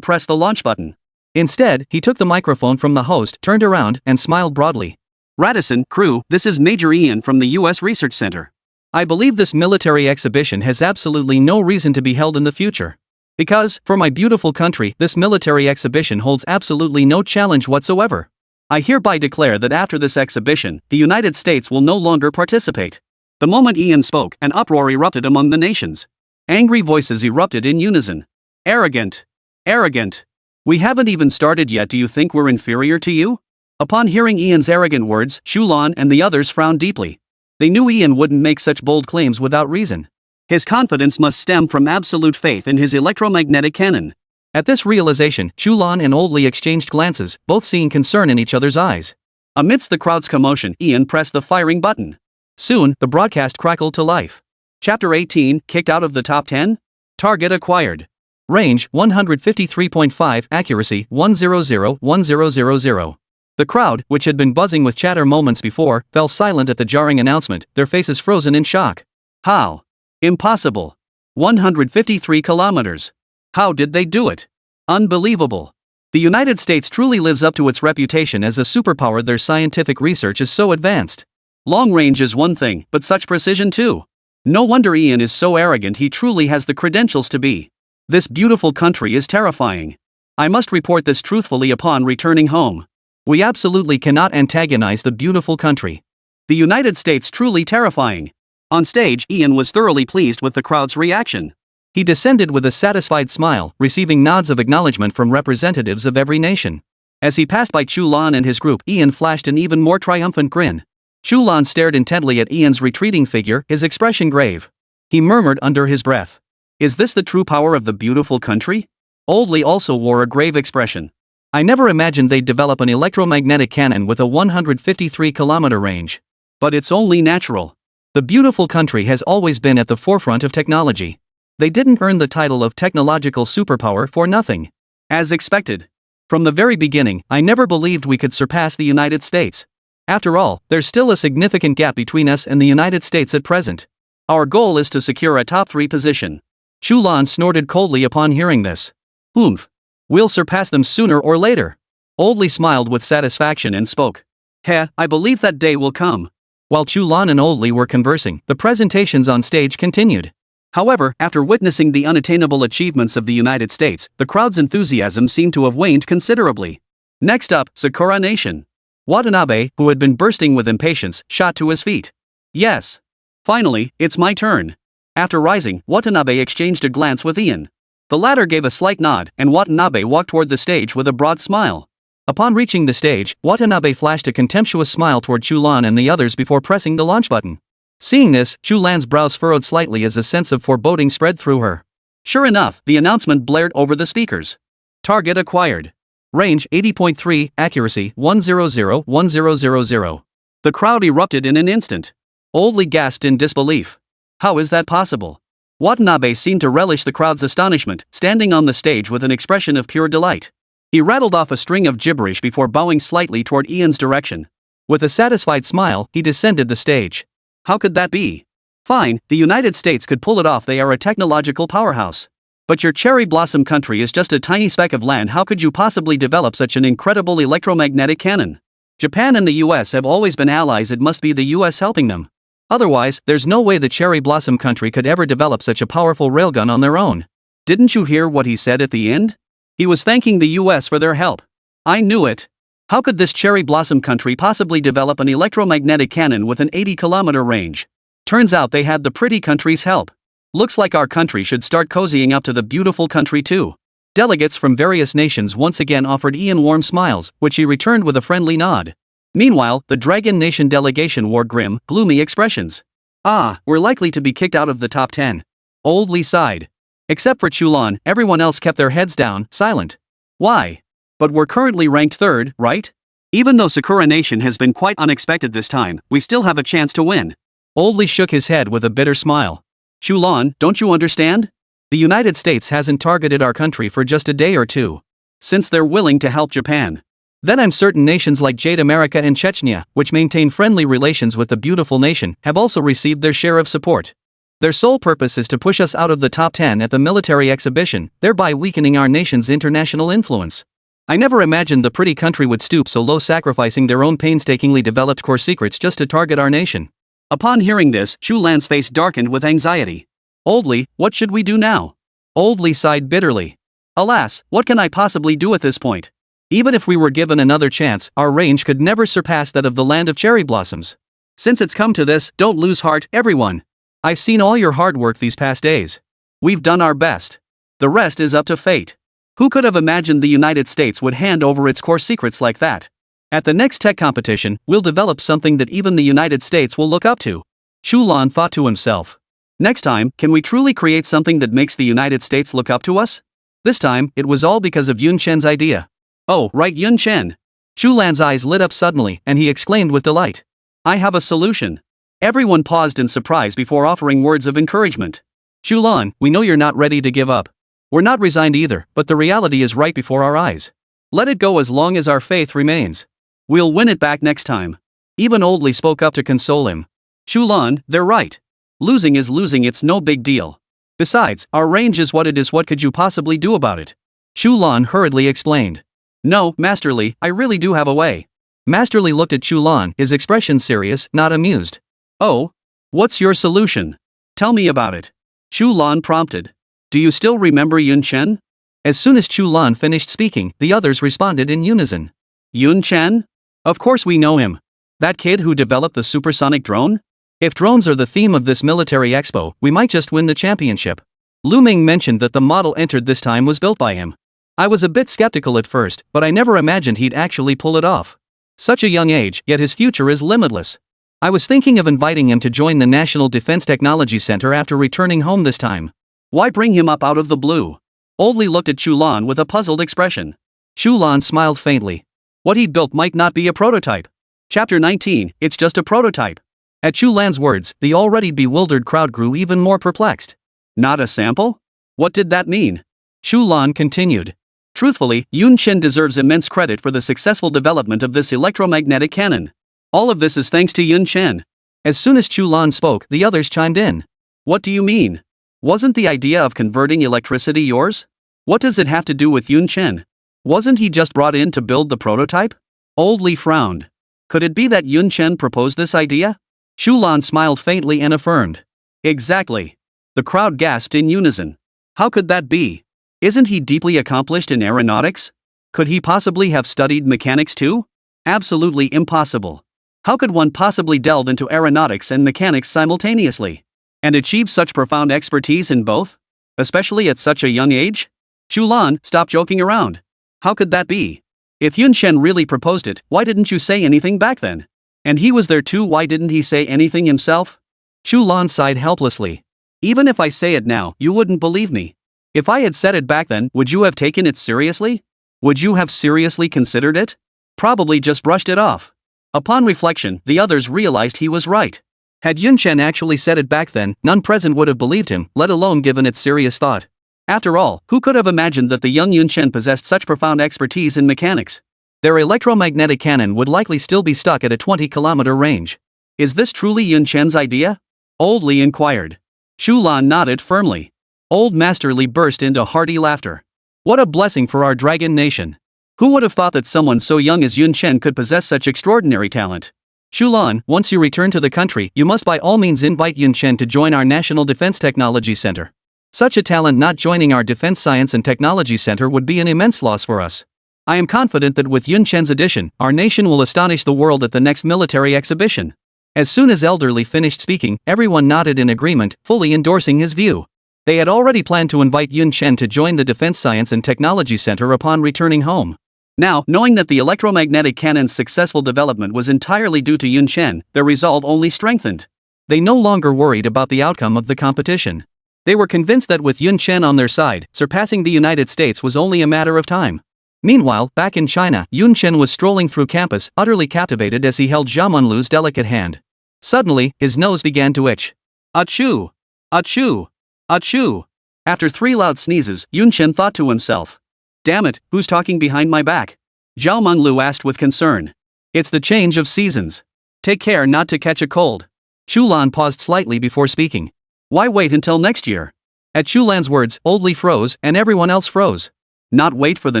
press the launch button. Instead, he took the microphone from the host, turned around, and smiled broadly. Radisson, crew, this is Major Ian from the U.S. Research Center. I believe this military exhibition has absolutely no reason to be held in the future. Because, for my beautiful country, this military exhibition holds absolutely no challenge whatsoever. I hereby declare that after this exhibition, the United States will no longer participate. The moment Ian spoke, an uproar erupted among the nations. Angry voices erupted in unison. Arrogant! Arrogant! We haven't even started yet. Do you think we're inferior to you? Upon hearing Ian's arrogant words, Chu Lan and the others frowned deeply. They knew Ian wouldn't make such bold claims without reason. His confidence must stem from absolute faith in his electromagnetic cannon. At this realization, Chu Lan and Oldly exchanged glances, both seeing concern in each other's eyes. Amidst the crowd's commotion, Ian pressed the firing button. Soon, the broadcast crackled to life. Chapter 18, kicked out of the top 10? Target acquired. Range, 153.5, accuracy, 100-1000. The crowd, which had been buzzing with chatter moments before, fell silent at the jarring announcement, their faces frozen in shock. How? Impossible. 153 kilometers. How did they do it? Unbelievable. The United States truly lives up to its reputation as a superpower. Their scientific research is so advanced. Long range is one thing, but such precision too. No wonder Ian is so arrogant. He truly has the credentials to be. This beautiful country is terrifying. I must report this truthfully upon returning home. We absolutely cannot antagonize the beautiful country. The United States truly terrifying. On stage, Ian was thoroughly pleased with the crowd's reaction. He descended with a satisfied smile, receiving nods of acknowledgement from representatives of every nation. As he passed by Chu Lan and his group, Ian flashed an even more triumphant grin. Chu Lan stared intently at Ian's retreating figure, his expression grave. He murmured under his breath. Is this the true power of the beautiful country? Oldly also wore a grave expression. I never imagined they'd develop an electromagnetic cannon with a 153-kilometer range. But it's only natural. The beautiful country has always been at the forefront of technology. They didn't earn the title of technological superpower for nothing. As expected. From the very beginning, I never believed we could surpass the United States. After all, there's still a significant gap between us and the United States at present. Our goal is to secure a top 3 position. Chu Lan snorted coldly upon hearing this. Oomph. We'll surpass them sooner or later. Oldly smiled with satisfaction and spoke. Heh, I believe that day will come. While Chu Lan and Oldly were conversing, the presentations on stage continued. However, after witnessing the unattainable achievements of the United States, the crowd's enthusiasm seemed to have waned considerably. Next up, Sakura Nation. Watanabe, who had been bursting with impatience, shot to his feet. Yes. Finally, it's my turn. After rising, Watanabe exchanged a glance with Ian. The latter gave a slight nod, and Watanabe walked toward the stage with a broad smile. Upon reaching the stage, Watanabe flashed a contemptuous smile toward Chu Lan and the others before pressing the launch button. Seeing this, Chu Lan's brows furrowed slightly as a sense of foreboding spread through her. Sure enough, the announcement blared over the speakers. Target acquired. Range 80.3, accuracy 100-1000. The crowd erupted in an instant. Oldly gasped in disbelief. How is that possible? Watanabe seemed to relish the crowd's astonishment, standing on the stage with an expression of pure delight. He rattled off a string of gibberish before bowing slightly toward Ian's direction. With a satisfied smile, he descended the stage. How could that be? Fine, the United States could pull it off. They are a technological powerhouse. But your cherry blossom country is just a tiny speck of land. How could you possibly develop such an incredible electromagnetic cannon? Japan and the US have always been allies. It must be the US helping them. Otherwise, there's no way the cherry blossom country could ever develop such a powerful railgun on their own. Didn't you hear what he said at the end? He was thanking the US for their help. I knew it. How could this cherry blossom country possibly develop an electromagnetic cannon with an 80-kilometer range? Turns out they had the pretty country's help. Looks like our country should start cozying up to the beautiful country too. Delegates from various nations once again offered Ian warm smiles, which he returned with a friendly nod. Meanwhile, the Dragon Nation delegation wore grim, gloomy expressions. Ah, we're likely to be kicked out of the top 10. Oldly sighed. Except for Chu Lan, everyone else kept their heads down, silent. Why? But we're currently ranked 3rd, right? Even though Sakura Nation has been quite unexpected this time, we still have a chance to win. Oldly shook his head with a bitter smile. Chu Lan, don't you understand? The United States hasn't targeted our country for just a day or two. Since they're willing to help Japan. Then I'm certain nations like Jade America and Chechnya, which maintain friendly relations with the beautiful nation, have also received their share of support. Their sole purpose is to push us out of the top 10 at the military exhibition, thereby weakening our nation's international influence. I never imagined the pretty country would stoop so low, sacrificing their own painstakingly developed core secrets just to target our nation. Upon hearing this, Chu Lan's face darkened with anxiety. Old Li, what should we do now? Old Li sighed bitterly. Alas, what can I possibly do at this point? Even if we were given another chance, our range could never surpass that of the land of cherry blossoms. Since it's come to this, don't lose heart, everyone. I've seen all your hard work these past days. We've done our best. The rest is up to fate. Who could have imagined the United States would hand over its core secrets like that? At the next tech competition, we'll develop something that even the United States will look up to. Chu Lan thought to himself. Next time, can we truly create something that makes the United States look up to us? This time, it was all because of Yun Chen's idea. Oh, right, Yun Chen. Chu Lan's eyes lit up suddenly, and he exclaimed with delight. I have a solution. Everyone paused in surprise before offering words of encouragement. Chu Lan, we know you're not ready to give up. We're not resigned either, but the reality is right before our eyes. Let it go as long as our faith remains. We'll win it back next time. Even Old Li spoke up to console him. Chu Lan, they're right. Losing is losing, it's no big deal. Besides, our range is what it is, what could you possibly do about it? Chu Lan hurriedly explained. No, Master Li, I really do have a way. Master Li looked at Chu Lan, his expression serious, not amused. Oh? What's your solution? Tell me about it. Chu Lan prompted. Do you still remember Yun Chen? As soon as Chu Lan finished speaking, the others responded in unison. Yun Chen? Of course we know him. That kid who developed the supersonic drone? If drones are the theme of this military expo, we might just win the championship. Lu Ming mentioned that the model entered this time was built by him. I was a bit skeptical at first, but I never imagined he'd actually pull it off. Such a young age, yet his future is limitless. I was thinking of inviting him to join the National Defense Technology Center after returning home this time. Why bring him up out of the blue? Old Li looked at Chu Lan with a puzzled expression. Chu Lan smiled faintly. What he built might not be a prototype. Chapter 19, it's just a prototype. At Chu Lan's words, the already bewildered crowd grew even more perplexed. Not a sample? What did that mean? Chu Lan continued. Truthfully, Yun Chen deserves immense credit for the successful development of this electromagnetic cannon. All of this is thanks to Yun Chen. As soon as Chu Lan spoke, the others chimed in. What do you mean? Wasn't the idea of converting electricity yours? What does it have to do with Yun Chen? Wasn't he just brought in to build the prototype? Old Li frowned. Could it be that Yun Chen proposed this idea? Chu Lan smiled faintly and affirmed. Exactly. The crowd gasped in unison. How could that be? Isn't he deeply accomplished in aeronautics? Could he possibly have studied mechanics too? Absolutely impossible. How could one possibly delve into aeronautics and mechanics simultaneously? And achieve such profound expertise in both? Especially at such a young age? Chu Lan, stop joking around. How could that be? If Yun Chen really proposed it, why didn't you say anything back then? And he was there too, why didn't he say anything himself? Chu Lan sighed helplessly. Even if I say it now, you wouldn't believe me. If I had said it back then, would you have taken it seriously? Would you have seriously considered it? Probably just brushed it off. Upon reflection, the others realized he was right. Had Yun Chen actually said it back then, none present would have believed him, let alone given it serious thought. After all, who could have imagined that the young Yun Chen possessed such profound expertise in mechanics? Their electromagnetic cannon would likely still be stuck at a 20-kilometer range. Is this truly Yun Chen's idea? Old Li inquired. Chu Lan nodded firmly. Old Master Li burst into hearty laughter. What a blessing for our dragon nation. Who would have thought that someone so young as Yun Chen could possess such extraordinary talent? Chu Lan, once you return to the country, you must by all means invite Yun Chen to join our National Defense Technology Center. Such a talent not joining our Defense Science and Technology Center would be an immense loss for us. I am confident that with Yun Chen's addition, our nation will astonish the world at the next military exhibition. As soon as Elder Li finished speaking, everyone nodded in agreement, fully endorsing his view. They had already planned to invite Yun Chen to join the Defense Science and Technology Center upon returning home. Now, knowing that the electromagnetic cannon's successful development was entirely due to Yun Chen, their resolve only strengthened. They no longer worried about the outcome of the competition. They were convinced that with Yun Chen on their side, surpassing the United States was only a matter of time. Meanwhile, back in China, Yun Chen was strolling through campus, utterly captivated as he held Zhao Munlu's delicate hand. Suddenly, his nose began to itch. Achoo! Achoo! Achoo! After 3 loud sneezes, Yun Chen thought to himself. Damn it, who's talking behind my back? Zhao Munlu asked with concern. It's the change of seasons. Take care not to catch a cold. Chu Lan paused slightly before speaking. Why wait until next year? At Chu Lan's words, Old Li froze, and everyone else froze. Not wait for the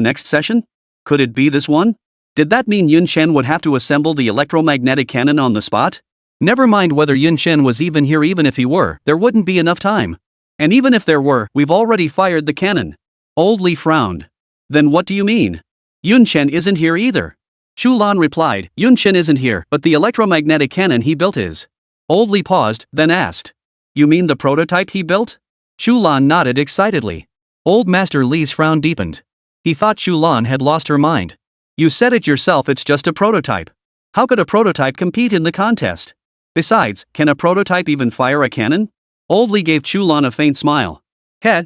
next session? Could it be this one? Did that mean Yun Chen would have to assemble the electromagnetic cannon on the spot? Never mind whether Yun Chen was even here. Even if he were, there wouldn't be enough time. And even if there were, we've already fired the cannon. Old Li frowned. Then what do you mean? Yun Chen isn't here either. Chu Lan replied, Yun Chen isn't here, but the electromagnetic cannon he built is. Old Li paused, then asked. You mean the prototype he built? Chu Lan nodded excitedly. Old Master Li's frown deepened. He thought Chu Lan had lost her mind. You said it yourself, it's just a prototype. How could a prototype compete in the contest? Besides, can a prototype even fire a cannon? Old Li gave Chu Lan a faint smile.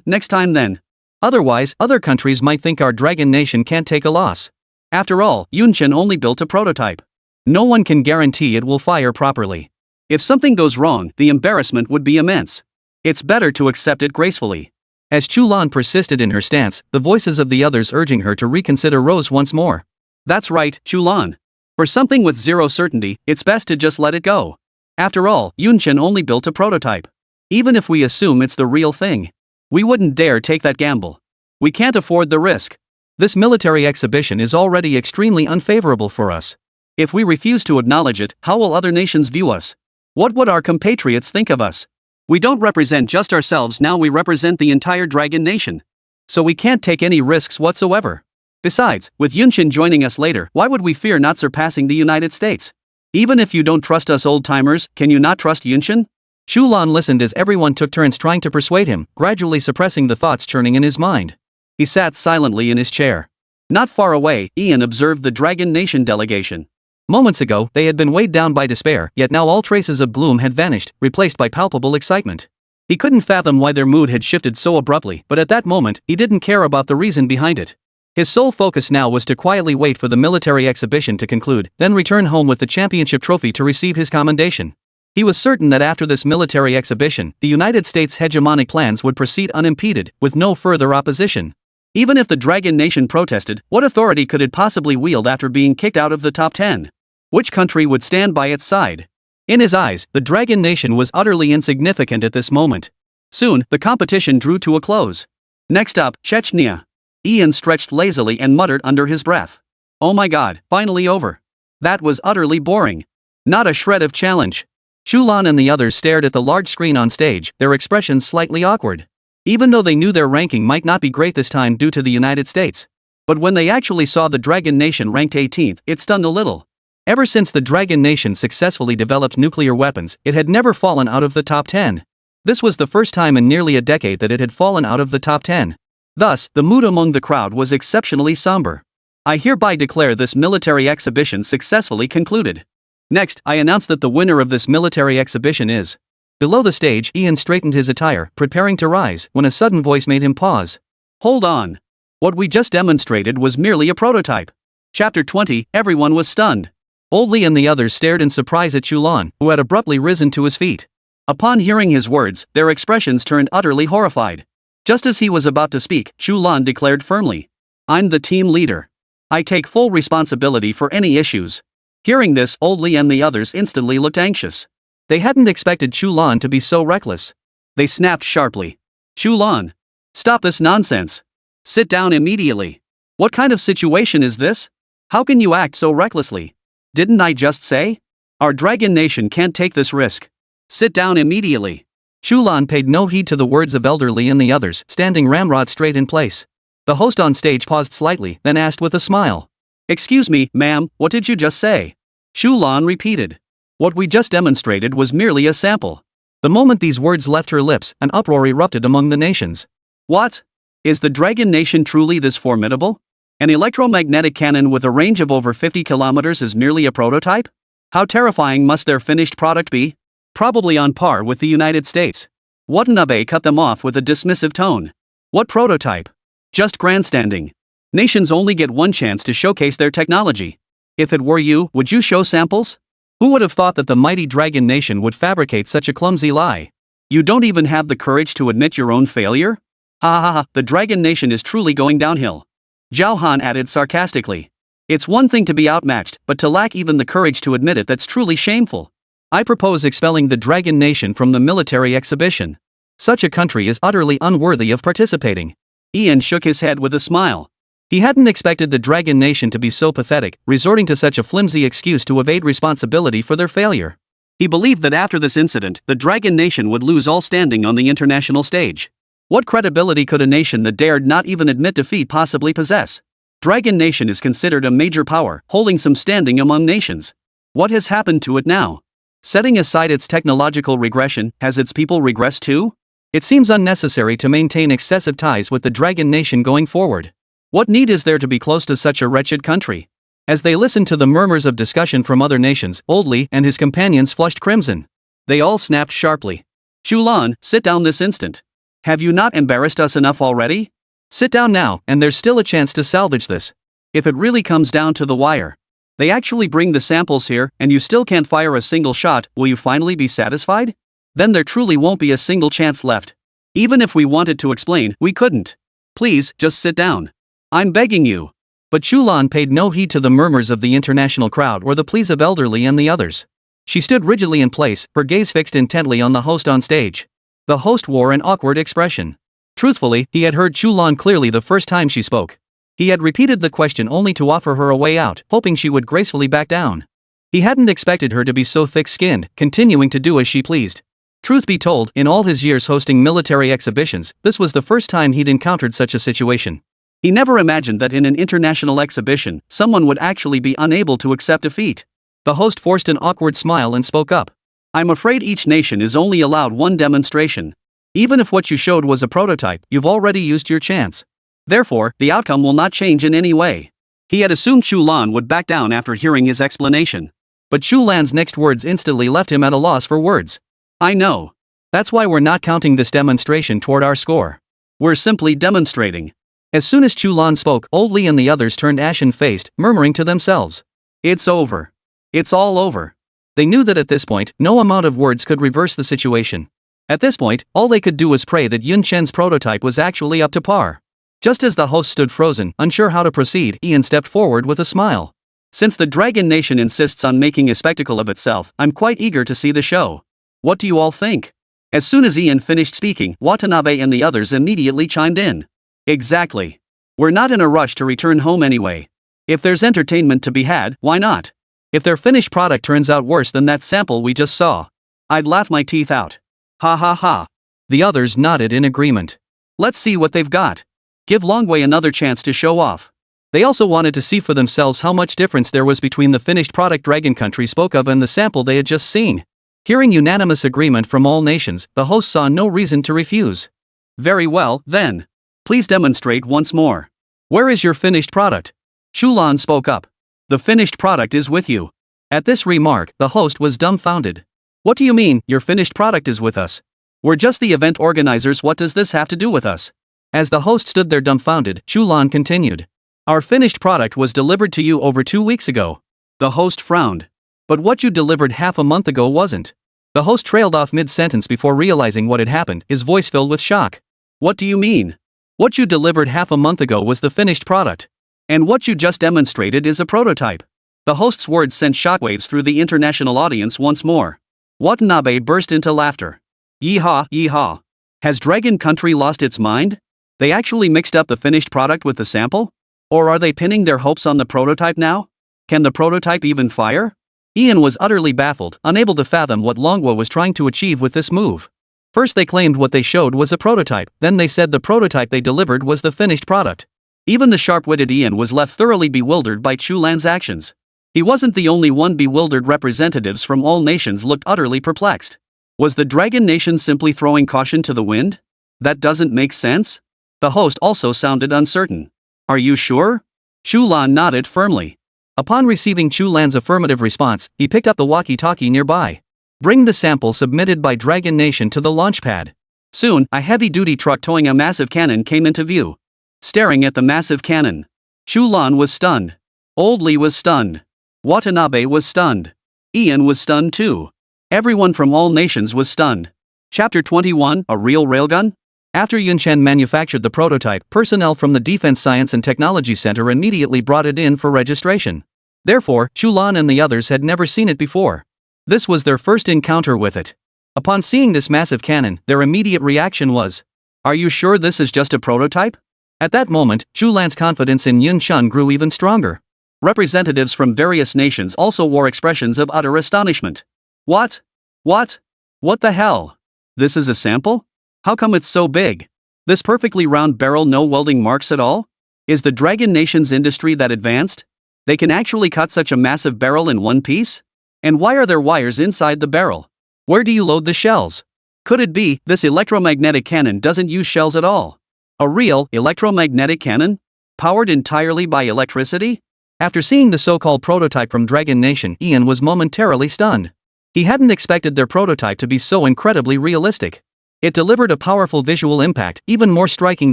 Next time then. Otherwise, other countries might think our dragon nation can't take a loss. After all, Yun Chen only built a prototype. No one can guarantee it will fire properly. If something goes wrong, the embarrassment would be immense. It's better to accept it gracefully. As Chu Lan persisted in her stance, the voices of the others urging her to reconsider rose once more. That's right, Chu Lan. For something with zero certainty, it's best to just let it go. After all, Yun Chen only built a prototype. Even if we assume it's the real thing, we wouldn't dare take that gamble. We can't afford the risk. This military exhibition is already extremely unfavorable for us. If we refuse to acknowledge it, how will other nations view us? What would our compatriots think of us? We don't represent just ourselves now, we represent the entire dragon nation. So we can't take any risks whatsoever. Besides, with Yun Chen joining us later, why would we fear not surpassing the United States? Even if you don't trust us old-timers, can you not trust Yun Chen? Chu Lan listened as everyone took turns trying to persuade him, gradually suppressing the thoughts churning in his mind. He sat silently in his chair. Not far away, Ian observed the Dragon Nation delegation. Moments ago, they had been weighed down by despair, yet now all traces of gloom had vanished, replaced by palpable excitement. He couldn't fathom why their mood had shifted so abruptly, but at that moment, he didn't care about the reason behind it. His sole focus now was to quietly wait for the military exhibition to conclude, then return home with the championship trophy to receive his commendation. He was certain that after this military exhibition, the United States' hegemonic plans would proceed unimpeded, with no further opposition. Even if the Dragon Nation protested, what authority could it possibly wield after being kicked out of the top 10? Which country would stand by its side? In his eyes, the Dragon Nation was utterly insignificant at this moment. Soon, the competition drew to a close. Next up, Chechnya. Ian stretched lazily and muttered under his breath. Oh my god, finally over. That was utterly boring. Not a shred of challenge. Chu Lan and the others stared at the large screen on stage, their expressions slightly awkward. Even though they knew their ranking might not be great this time due to the United States. But when they actually saw the Dragon Nation ranked 18th, it stunned a little. Ever since the Dragon Nation successfully developed nuclear weapons, it had never fallen out of the top 10. This was the first time in nearly a decade that it had fallen out of the top 10. Thus, the mood among the crowd was exceptionally somber. I hereby declare this military exhibition successfully concluded. Next, I announce that the winner of this military exhibition is. Below the stage, Ian straightened his attire, preparing to rise, when a sudden voice made him pause. Hold on. What we just demonstrated was merely a prototype. Chapter 20, everyone was stunned. Old Li and the others stared in surprise at Chu Lan, who had abruptly risen to his feet. Upon hearing his words, their expressions turned utterly horrified. Just as he was about to speak, Chu Lan declared firmly. I'm the team leader. I take full responsibility for any issues. Hearing this, Old Li and the others instantly looked anxious. They hadn't expected Chu Lan to be so reckless. They snapped sharply. Chu Lan. Stop this nonsense. Sit down immediately. What kind of situation is this? How can you act so recklessly? Didn't I just say? Our Dragon Nation can't take this risk. Sit down immediately. Chu Lan paid no heed to the words of Elder Li and the others, standing ramrod straight in place. The host on stage paused slightly, then asked with a smile. Excuse me, ma'am, what did you just say? Chu Lan repeated. What we just demonstrated was merely a sample. The moment these words left her lips, an uproar erupted among the nations. What? Is the Dragon Nation truly this formidable? An electromagnetic cannon with a range of over 50 kilometers is merely a prototype? How terrifying must their finished product be? Probably on par with the United States. Watanabe cut them off with a dismissive tone. What prototype? Just grandstanding. Nations only get one chance to showcase their technology. If it were you, would you show samples? Who would have thought that the mighty Dragon Nation would fabricate such a clumsy lie? You don't even have the courage to admit your own failure? Ha ha ha, the Dragon Nation is truly going downhill. Zhao Han added sarcastically. It's one thing to be outmatched, but to lack even the courage to admit it, that's truly shameful. I propose expelling the Dragon Nation from the military exhibition. Such a country is utterly unworthy of participating. Ian shook his head with a smile. He hadn't expected the Dragon Nation to be so pathetic, resorting to such a flimsy excuse to evade responsibility for their failure. He believed that after this incident, the Dragon Nation would lose all standing on the international stage. What credibility could a nation that dared not even admit defeat possibly possess? Dragon Nation is considered a major power, holding some standing among nations. What has happened to it now? Setting aside its technological regression, has its people regressed too? It seems unnecessary to maintain excessive ties with the Dragon Nation going forward. What need is there to be close to such a wretched country? As they listened to the murmurs of discussion from other nations, Oldly and his companions flushed crimson. They all snapped sharply. Chu Lan, sit down this instant. Have you not embarrassed us enough already? Sit down now, and there's still a chance to salvage this. If it really comes down to the wire, they actually bring the samples here, and you still can't fire a single shot, will you finally be satisfied? Then there truly won't be a single chance left. Even if we wanted to explain, we couldn't. Please, just sit down. I'm begging you. But Chu Lan paid no heed to the murmurs of the international crowd or the pleas of Elderly and the others. She stood rigidly in place, her gaze fixed intently on the host on stage. The host wore an awkward expression. Truthfully, he had heard Chu Lan clearly the first time she spoke. He had repeated the question only to offer her a way out, hoping she would gracefully back down. He hadn't expected her to be so thick-skinned, continuing to do as she pleased. Truth be told, in all his years hosting military exhibitions, this was the first time he'd encountered such a situation. He never imagined that in an international exhibition, someone would actually be unable to accept defeat. The host forced an awkward smile and spoke up. I'm afraid each nation is only allowed one demonstration. Even if what you showed was a prototype, you've already used your chance. Therefore, the outcome will not change in any way. He had assumed Chu Lan would back down after hearing his explanation. But Chu Lan's next words instantly left him at a loss for words. I know. That's why we're not counting this demonstration toward our score. We're simply demonstrating. As soon as Chu Lan spoke, Oldly and the others turned ashen-faced, murmuring to themselves. It's over. It's all over. They knew that at this point, no amount of words could reverse the situation. At this point, all they could do was pray that Yun Chen's prototype was actually up to par. Just as the host stood frozen, unsure how to proceed, Ian stepped forward with a smile. Since the Dragon Nation insists on making a spectacle of itself, I'm quite eager to see the show. What do you all think? As soon as Ian finished speaking, Watanabe and the others immediately chimed in. Exactly. We're not in a rush to return home anyway. If there's entertainment to be had, why not? If their finished product turns out worse than that sample we just saw, I'd laugh my teeth out. Ha ha ha. The others nodded in agreement. Let's see what they've got. Give Longwei another chance to show off. They also wanted to see for themselves how much difference there was between the finished product Dragon Country spoke of and the sample they had just seen. Hearing unanimous agreement from all nations, the host saw no reason to refuse. Very well, then. Please demonstrate once more. Where is your finished product? Chu Lan spoke up. The finished product is with you. At this remark, the host was dumbfounded. What do you mean, your finished product is with us? We're just the event organizers, what does this have to do with us? As the host stood there dumbfounded, Chu Lan continued. Our finished product was delivered to you over 2 weeks ago. The host frowned. But what you delivered half a month ago wasn't. The host trailed off mid-sentence before realizing what had happened, his voice filled with shock. What do you mean? What you delivered half a month ago was the finished product. And what you just demonstrated is a prototype. The host's words sent shockwaves through the international audience once more. Watanabe burst into laughter. Yeehaw, yeehaw. Has Dragon Country lost its mind? They actually mixed up the finished product with the sample? Or are they pinning their hopes on the prototype now? Can the prototype even fire? Ian was utterly baffled, unable to fathom what Longwo was trying to achieve with this move. First they claimed what they showed was a prototype, then they said the prototype they delivered was the finished product. Even the sharp-witted Ian was left thoroughly bewildered by Chu Lan's actions. He wasn't the only one. Bewildered representatives from all nations looked utterly perplexed. Was the Dragon Nation simply throwing caution to the wind? That doesn't make sense? The host also sounded uncertain. Are you sure? Chu Lan nodded firmly. Upon receiving Chu Lan's affirmative response, he picked up the walkie-talkie nearby. Bring the sample submitted by Dragon Nation to the launch pad. Soon, a heavy-duty truck towing a massive cannon came into view. Staring at the massive cannon, Chu Lan was stunned. Oldly was stunned. Watanabe was stunned. Ian was stunned too. Everyone from all nations was stunned. Chapter 21, A Real Railgun? After Yun Chen manufactured the prototype, personnel from the Defense Science and Technology Center immediately brought it in for registration. Therefore, Chu Lan and the others had never seen it before. This was their first encounter with it. Upon seeing this massive cannon, their immediate reaction was, "Are you sure this is just a prototype?" At that moment, Chu Lan's confidence in Yun Chen grew even stronger. Representatives from various nations also wore expressions of utter astonishment. What? What? What the hell? This is a sample? How come it's so big? This perfectly round barrel, no welding marks at all? Is the Dragon Nation's industry that advanced? They can actually cut such a massive barrel in one piece? And why are there wires inside the barrel? Where do you load the shells? Could it be this electromagnetic cannon doesn't use shells at all? A real electromagnetic cannon? Powered entirely by electricity? After seeing the so-called prototype from Dragon Nation, Ian was momentarily stunned. He hadn't expected their prototype to be so incredibly realistic. It delivered a powerful visual impact, even more striking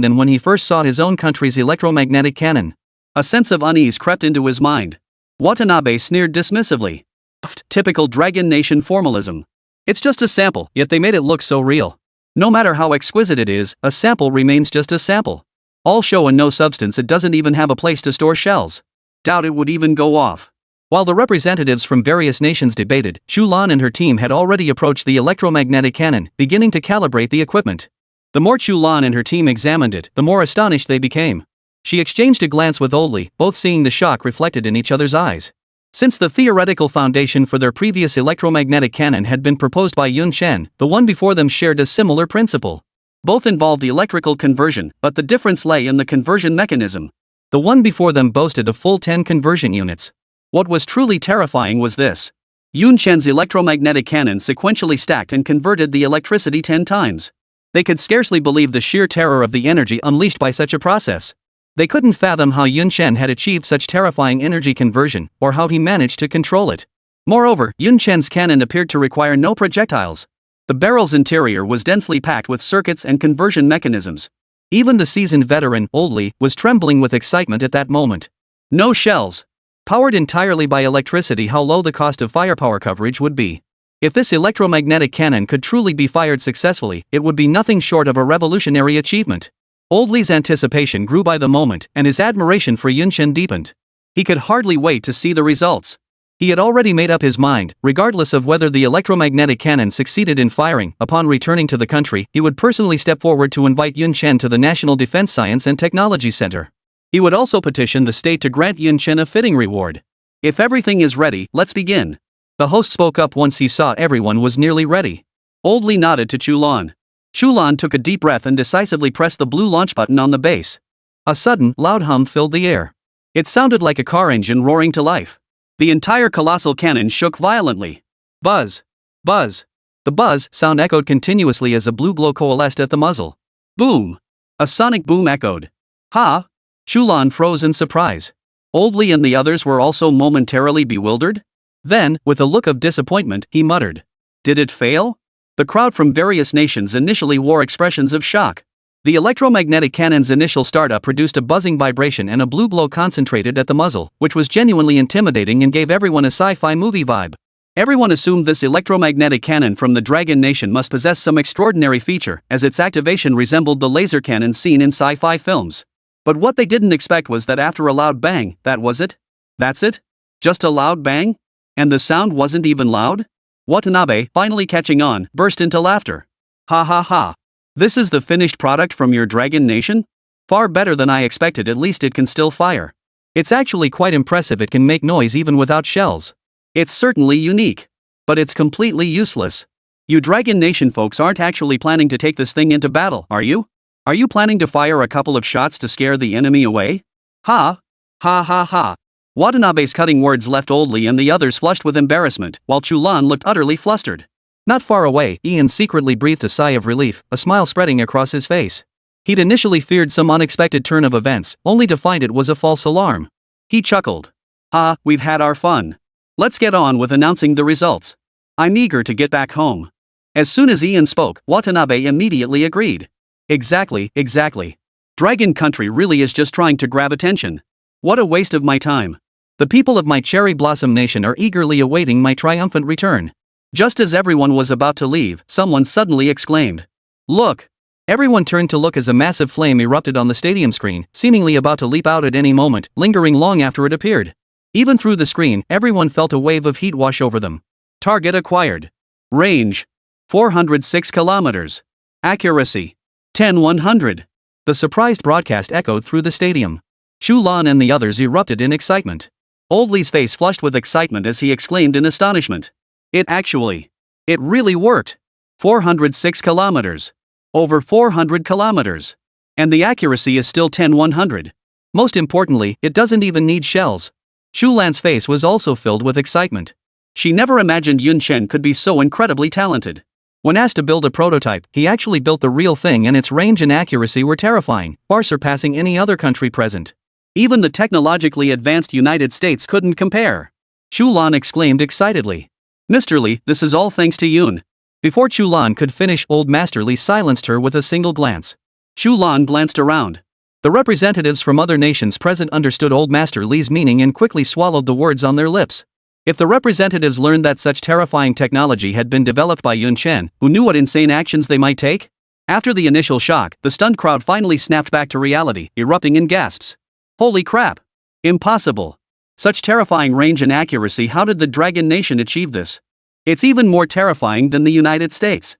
than when he first saw his own country's electromagnetic cannon. A sense of unease crept into his mind. Watanabe sneered dismissively. Typical Dragon Nation formalism. It's just a sample, yet they made it look so real. No matter how exquisite it is, a sample remains just a sample. All show and no substance. It doesn't even have a place to store shells. Doubt it would even go off. While the representatives from various nations debated, Chu Lan and her team had already approached the electromagnetic cannon, beginning to calibrate the equipment. The more Chu Lan and her team examined it, the more astonished they became. She exchanged a glance with Oldley, both seeing the shock reflected in each other's eyes. Since the theoretical foundation for their previous electromagnetic cannon had been proposed by Yun Chen, the one before them shared a similar principle. Both involved electrical conversion, but the difference lay in the conversion mechanism. The one before them boasted a full 10 conversion units. What was truly terrifying was this. Yun Chen's electromagnetic cannon sequentially stacked and converted the electricity 10 times. They could scarcely believe the sheer terror of the energy unleashed by such a process. They couldn't fathom how Yun Chen had achieved such terrifying energy conversion, or how he managed to control it. Moreover, Yun Chen's cannon appeared to require no projectiles. The barrel's interior was densely packed with circuits and conversion mechanisms. Even the seasoned veteran, Oldley, was trembling with excitement at that moment. No shells. Powered entirely by electricity, how low the cost of firepower coverage would be. If this electromagnetic cannon could truly be fired successfully, it would be nothing short of a revolutionary achievement. Oldley's anticipation grew by the moment, and his admiration for Yun Chen deepened. He could hardly wait to see the results. He had already made up his mind, regardless of whether the electromagnetic cannon succeeded in firing. Upon returning to the country, he would personally step forward to invite Yun Chen to the National Defense Science and Technology Center. He would also petition the state to grant Yun Chen a fitting reward. If everything is ready, let's begin. The host spoke up once he saw everyone was nearly ready. Oldley nodded to Chu Lan. Chu Lan took a deep breath and decisively pressed the blue launch button on the base. A sudden, loud hum filled the air. It sounded like a car engine roaring to life. The entire colossal cannon shook violently. Buzz! Buzz! The buzz sound echoed continuously as a blue glow coalesced at the muzzle. Boom! A sonic boom echoed. Ha! Chu Lan froze in surprise. Oldley and the others were also momentarily bewildered. Then, with a look of disappointment, he muttered. Did it fail? The crowd from various nations initially wore expressions of shock. The electromagnetic cannon's initial startup produced a buzzing vibration and a blue glow concentrated at the muzzle, which was genuinely intimidating and gave everyone a sci-fi movie vibe. Everyone assumed this electromagnetic cannon from the Dragon Nation must possess some extraordinary feature, as its activation resembled the laser cannons seen in sci-fi films. But what they didn't expect was that after a loud bang, that was it? That's it? Just a loud bang? And the sound wasn't even loud? Watanabe, finally catching on, burst into laughter. Ha ha ha. This is the finished product from your Dragon Nation? Far better than I expected. At least it can still fire. It's actually quite impressive. It can make noise even without shells. It's certainly unique. But it's completely useless. You Dragon Nation folks aren't actually planning to take this thing into battle, are you? Are you planning to fire a couple of shots to scare the enemy away? Ha! Ha ha ha! Watanabe's cutting words left Oldley and the others flushed with embarrassment, while Chu Lan looked utterly flustered. Not far away, Ian secretly breathed a sigh of relief, a smile spreading across his face. He'd initially feared some unexpected turn of events, only to find it was a false alarm. He chuckled. Ah, we've had our fun. Let's get on with announcing the results. I'm eager to get back home. As soon as Ian spoke, Watanabe immediately agreed. Exactly. Dragon Country really is just trying to grab attention. What a waste of my time. The people of my Cherry Blossom Nation are eagerly awaiting my triumphant return. Just as everyone was about to leave, someone suddenly exclaimed. Look! Everyone turned to look as a massive flame erupted on the stadium screen, seemingly about to leap out at any moment, lingering long after it appeared. Even through the screen, everyone felt a wave of heat wash over them. Target acquired. Range. 406 kilometers. Accuracy. 10-100. The surprised broadcast echoed through the stadium. Chu Lan and the others erupted in excitement. Oldley's face flushed with excitement as he exclaimed in astonishment. It actually It really worked. 406 kilometers. Over 400 kilometers. And the accuracy is still 10-100. Most importantly, it doesn't even need shells. Chu Lan's face was also filled with excitement. She never imagined Yun Chen could be so incredibly talented. When asked to build a prototype, he actually built the real thing, and its range and accuracy were terrifying, far surpassing any other country present. Even the technologically advanced United States couldn't compare. Chu Lan exclaimed excitedly. Mr. Li, this is all thanks to Yun. Before Chu Lan could finish, Old Master Li silenced her with a single glance. Chu Lan glanced around. The representatives from other nations present understood Old Master Li's meaning and quickly swallowed the words on their lips. If the representatives learned that such terrifying technology had been developed by Yun Chen, who knew what insane actions they might take? After the initial shock, the stunned crowd finally snapped back to reality, erupting in gasps. Holy crap! Impossible! Such terrifying range and accuracy, how did the Dragon Nation achieve this? It's even more terrifying than the United States.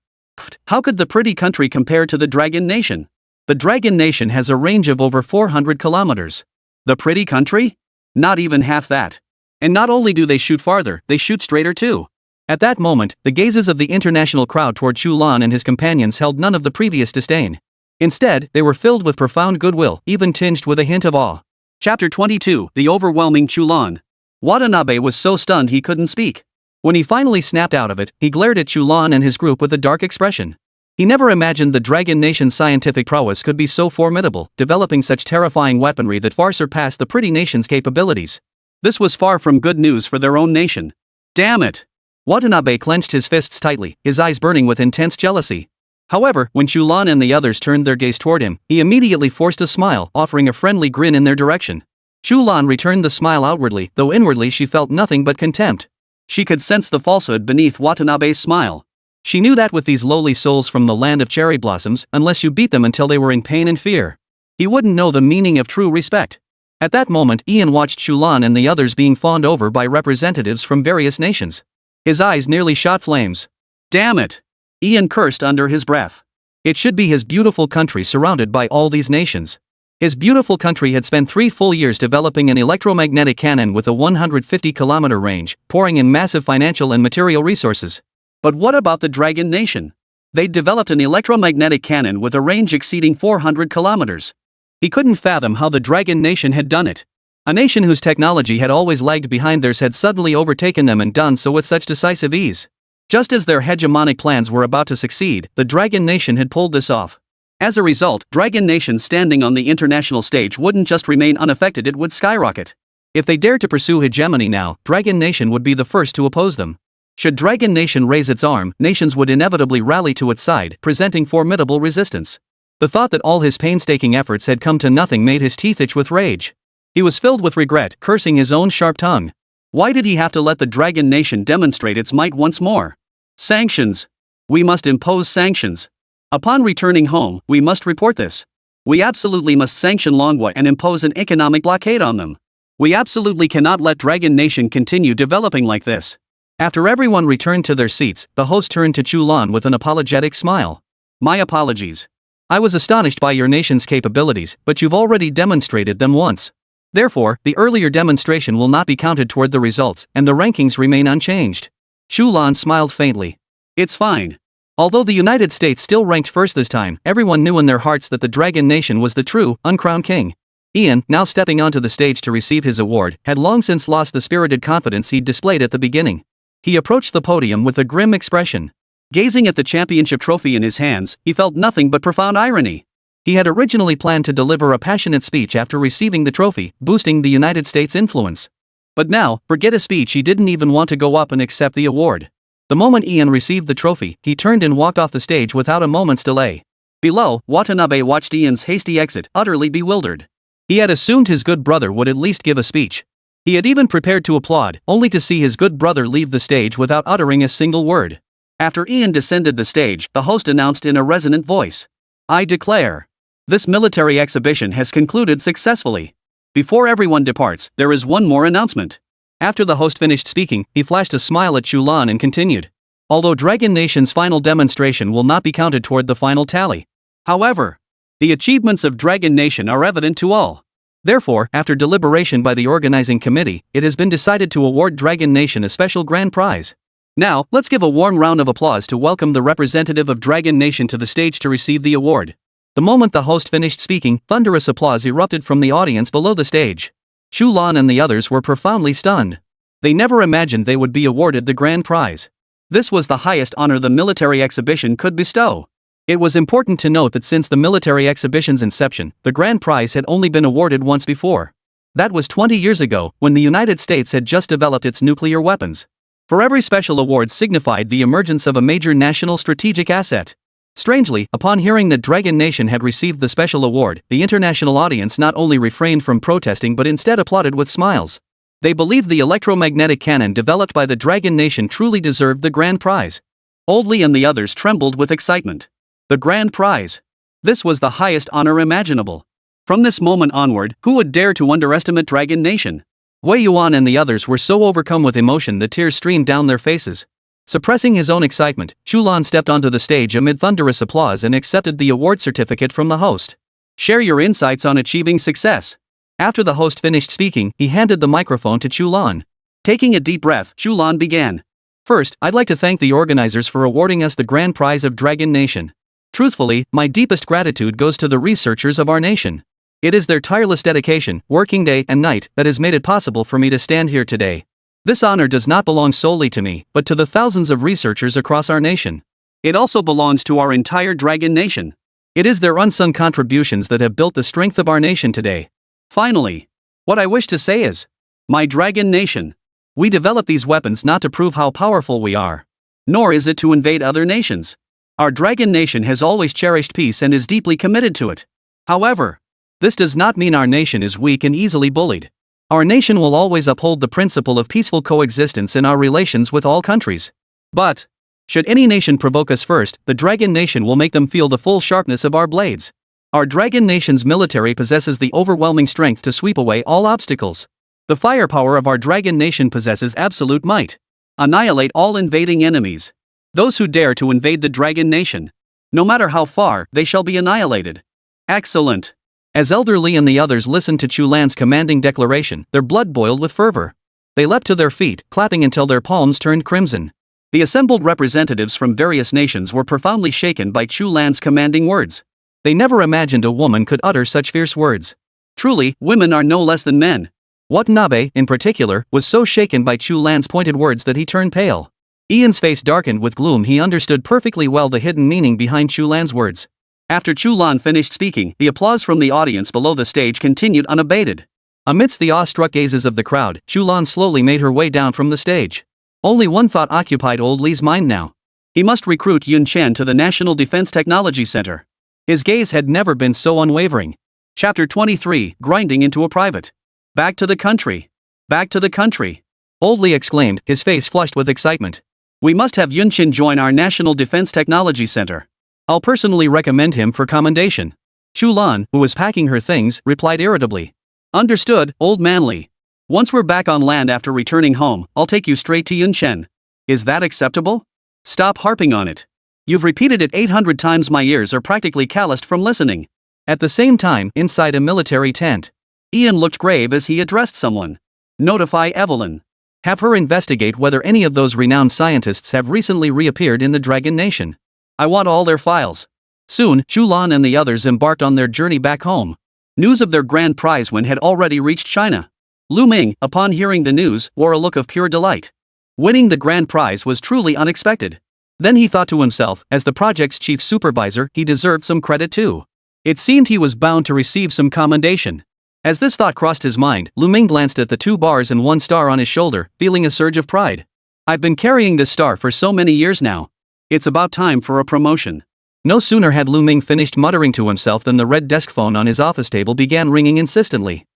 How could the pretty country compare to the Dragon Nation? The Dragon Nation has a range of over 400 kilometers. The pretty country? Not even half that. And not only do they shoot farther, they shoot straighter too. At that moment, the gazes of the international crowd toward Chu Lan and his companions held none of the previous disdain. Instead, they were filled with profound goodwill, even tinged with a hint of awe. Chapter 22, The Overwhelming Chu Lan. Watanabe was so stunned he couldn't speak. When he finally snapped out of it, he glared at Chu Lan and his group with a dark expression. He never imagined the Dragon Nation's scientific prowess could be so formidable, developing such terrifying weaponry that far surpassed the pretty nation's capabilities. This was far from good news for their own nation. Damn it! Watanabe clenched his fists tightly, his eyes burning with intense jealousy. However, when Chu Lan and the others turned their gaze toward him, he immediately forced a smile, offering a friendly grin in their direction. Chu Lan returned the smile outwardly, though inwardly she felt nothing but contempt. She could sense the falsehood beneath Watanabe's smile. She knew that with these lowly souls from the land of cherry blossoms, unless you beat them until they were in pain and fear, he wouldn't know the meaning of true respect. At that moment, Ian watched Chu Lan and the others being fawned over by representatives from various nations. His eyes nearly shot flames. Damn it! Ian cursed under his breath. It should be his beautiful country surrounded by all these nations. His beautiful country had spent 3 full years developing an electromagnetic cannon with a 150-kilometer range, pouring in massive financial and material resources. But what about the Dragon Nation? They'd developed an electromagnetic cannon with a range exceeding 400 kilometers. He couldn't fathom how the Dragon Nation had done it. A nation whose technology had always lagged behind theirs had suddenly overtaken them and done so with such decisive ease. Just as their hegemonic plans were about to succeed, the Dragon Nation had pulled this off. As a result, Dragon Nation standing on the international stage wouldn't just remain unaffected, it would skyrocket. If they dared to pursue hegemony now, Dragon Nation would be the first to oppose them. Should Dragon Nation raise its arm, nations would inevitably rally to its side, presenting formidable resistance. The thought that all his painstaking efforts had come to nothing made his teeth itch with rage. He was filled with regret, cursing his own sharp tongue. Why did he have to let the Dragon Nation demonstrate its might once more? Sanctions. We must impose sanctions. Upon returning home, we must report this. We absolutely must sanction Longwa and impose an economic blockade on them. We absolutely cannot let Dragon Nation continue developing like this. After everyone returned to their seats, the host turned to Chu Lan with an apologetic smile. My apologies. I was astonished by your nation's capabilities, but you've already demonstrated them once. Therefore, the earlier demonstration will not be counted toward the results, and the rankings remain unchanged. Chu Lan smiled faintly. It's fine. Although the United States still ranked first this time, everyone knew in their hearts that the Dragon Nation was the true, uncrowned king. Ian, now stepping onto the stage to receive his award, had long since lost the spirited confidence he'd displayed at the beginning. He approached the podium with a grim expression. Gazing at the championship trophy in his hands, he felt nothing but profound irony. He had originally planned to deliver a passionate speech after receiving the trophy, boosting the United States' influence. But now, forget a speech, he didn't even want to go up and accept the award. The moment Ian received the trophy, he turned and walked off the stage without a moment's delay. Below, Watanabe watched Ian's hasty exit, utterly bewildered. He had assumed his good brother would at least give a speech. He had even prepared to applaud, only to see his good brother leave the stage without uttering a single word. After Ian descended the stage, the host announced in a resonant voice. I declare. This military exhibition has concluded successfully. Before everyone departs, there is one more announcement. After the host finished speaking, he flashed a smile at Chu Lan and continued. Although Dragon Nation's final demonstration will not be counted toward the final tally. However, the achievements of Dragon Nation are evident to all. Therefore, after deliberation by the organizing committee, it has been decided to award Dragon Nation a special grand prize. Now, let's give a warm round of applause to welcome the representative of Dragon Nation to the stage to receive the award. The moment the host finished speaking, thunderous applause erupted from the audience below the stage. Chu Lan and the others were profoundly stunned. They never imagined they would be awarded the grand prize. This was the highest honor the military exhibition could bestow. It was important to note that since the military exhibition's inception, the grand prize had only been awarded once before. That was 20 years ago, when the United States had just developed its nuclear weapons. For every special award signified the emergence of a major national strategic asset. Strangely, upon hearing that Dragon Nation had received the special award, the international audience not only refrained from protesting but instead applauded with smiles. They believed the electromagnetic cannon developed by the Dragon Nation truly deserved the grand prize. Oldly and the others trembled with excitement. The grand prize. This was the highest honor imaginable. From this moment onward, who would dare to underestimate Dragon Nation? Wei Yuan and the others were so overcome with emotion that tears streamed down their faces. Suppressing his own excitement, Chu Lan stepped onto the stage amid thunderous applause and accepted the award certificate from the host. Share your insights on achieving success. After the host finished speaking, he handed the microphone to Chu Lan. Taking a deep breath, Chu Lan began. First, I'd like to thank the organizers for awarding us the grand prize of Dragon Nation. Truthfully, my deepest gratitude goes to the researchers of our nation. It is their tireless dedication, working day and night, that has made it possible for me to stand here today. This honor does not belong solely to me, but to the thousands of researchers across our nation. It also belongs to our entire Dragon Nation. It is their unsung contributions that have built the strength of our nation today. Finally, what I wish to say is, my Dragon Nation. We develop these weapons not to prove how powerful we are. Nor is it to invade other nations. Our Dragon Nation has always cherished peace and is deeply committed to it. However, this does not mean our nation is weak and easily bullied. Our nation will always uphold the principle of peaceful coexistence in our relations with all countries. But, should any nation provoke us first, the Dragon Nation will make them feel the full sharpness of our blades. Our Dragon Nation's military possesses the overwhelming strength to sweep away all obstacles. The firepower of our Dragon Nation possesses absolute might. Annihilate all invading enemies. Those who dare to invade the Dragon Nation. No matter how far, they shall be annihilated. Excellent. As Elder Li and the others listened to Chu Lan's commanding declaration, their blood boiled with fervor. They leapt to their feet, clapping until their palms turned crimson. The assembled representatives from various nations were profoundly shaken by Chu Lan's commanding words. They never imagined a woman could utter such fierce words. Truly, women are no less than men. Watanabe, in particular, was so shaken by Chu Lan's pointed words that he turned pale. Ian's face darkened with gloom. He understood perfectly well the hidden meaning behind Chu Lan's words. After Chu Lan finished speaking, the applause from the audience below the stage continued unabated. Amidst the awestruck gazes of the crowd, Chu Lan slowly made her way down from the stage. Only one thought occupied Old Li's mind now. He must recruit Yun Chen to the National Defense Technology Center. His gaze had never been so unwavering. Chapter 23, Grinding into a Private. Back to the country. Back to the country. Old Li exclaimed, his face flushed with excitement. We must have Yun Chen join our National Defense Technology Center. I'll personally recommend him for commendation. Chu Lan, who was packing her things, replied irritably. Understood, Old Manly. Once we're back on land after returning home, I'll take you straight to Yun Chen. Is that acceptable? Stop harping on it. You've repeated it 800 times. My ears are practically calloused from listening. At the same time, inside a military tent, Ian looked grave as he addressed someone. Notify Evelyn. Have her investigate whether any of those renowned scientists have recently reappeared in the Dragon Nation. I want all their files. Soon, Chu Lan and the others embarked on their journey back home. News of their grand prize win had already reached China. Lu Ming, upon hearing the news, wore a look of pure delight. Winning the grand prize was truly unexpected. Then he thought to himself, as the project's chief supervisor, he deserved some credit too. It seemed he was bound to receive some commendation. As this thought crossed his mind, Lu Ming glanced at the 2 bars and 1 star on his shoulder, feeling a surge of pride. I've been carrying this star for so many years now. It's about time for a promotion. No sooner had Lu Ming finished muttering to himself than the red desk phone on his office table began ringing insistently.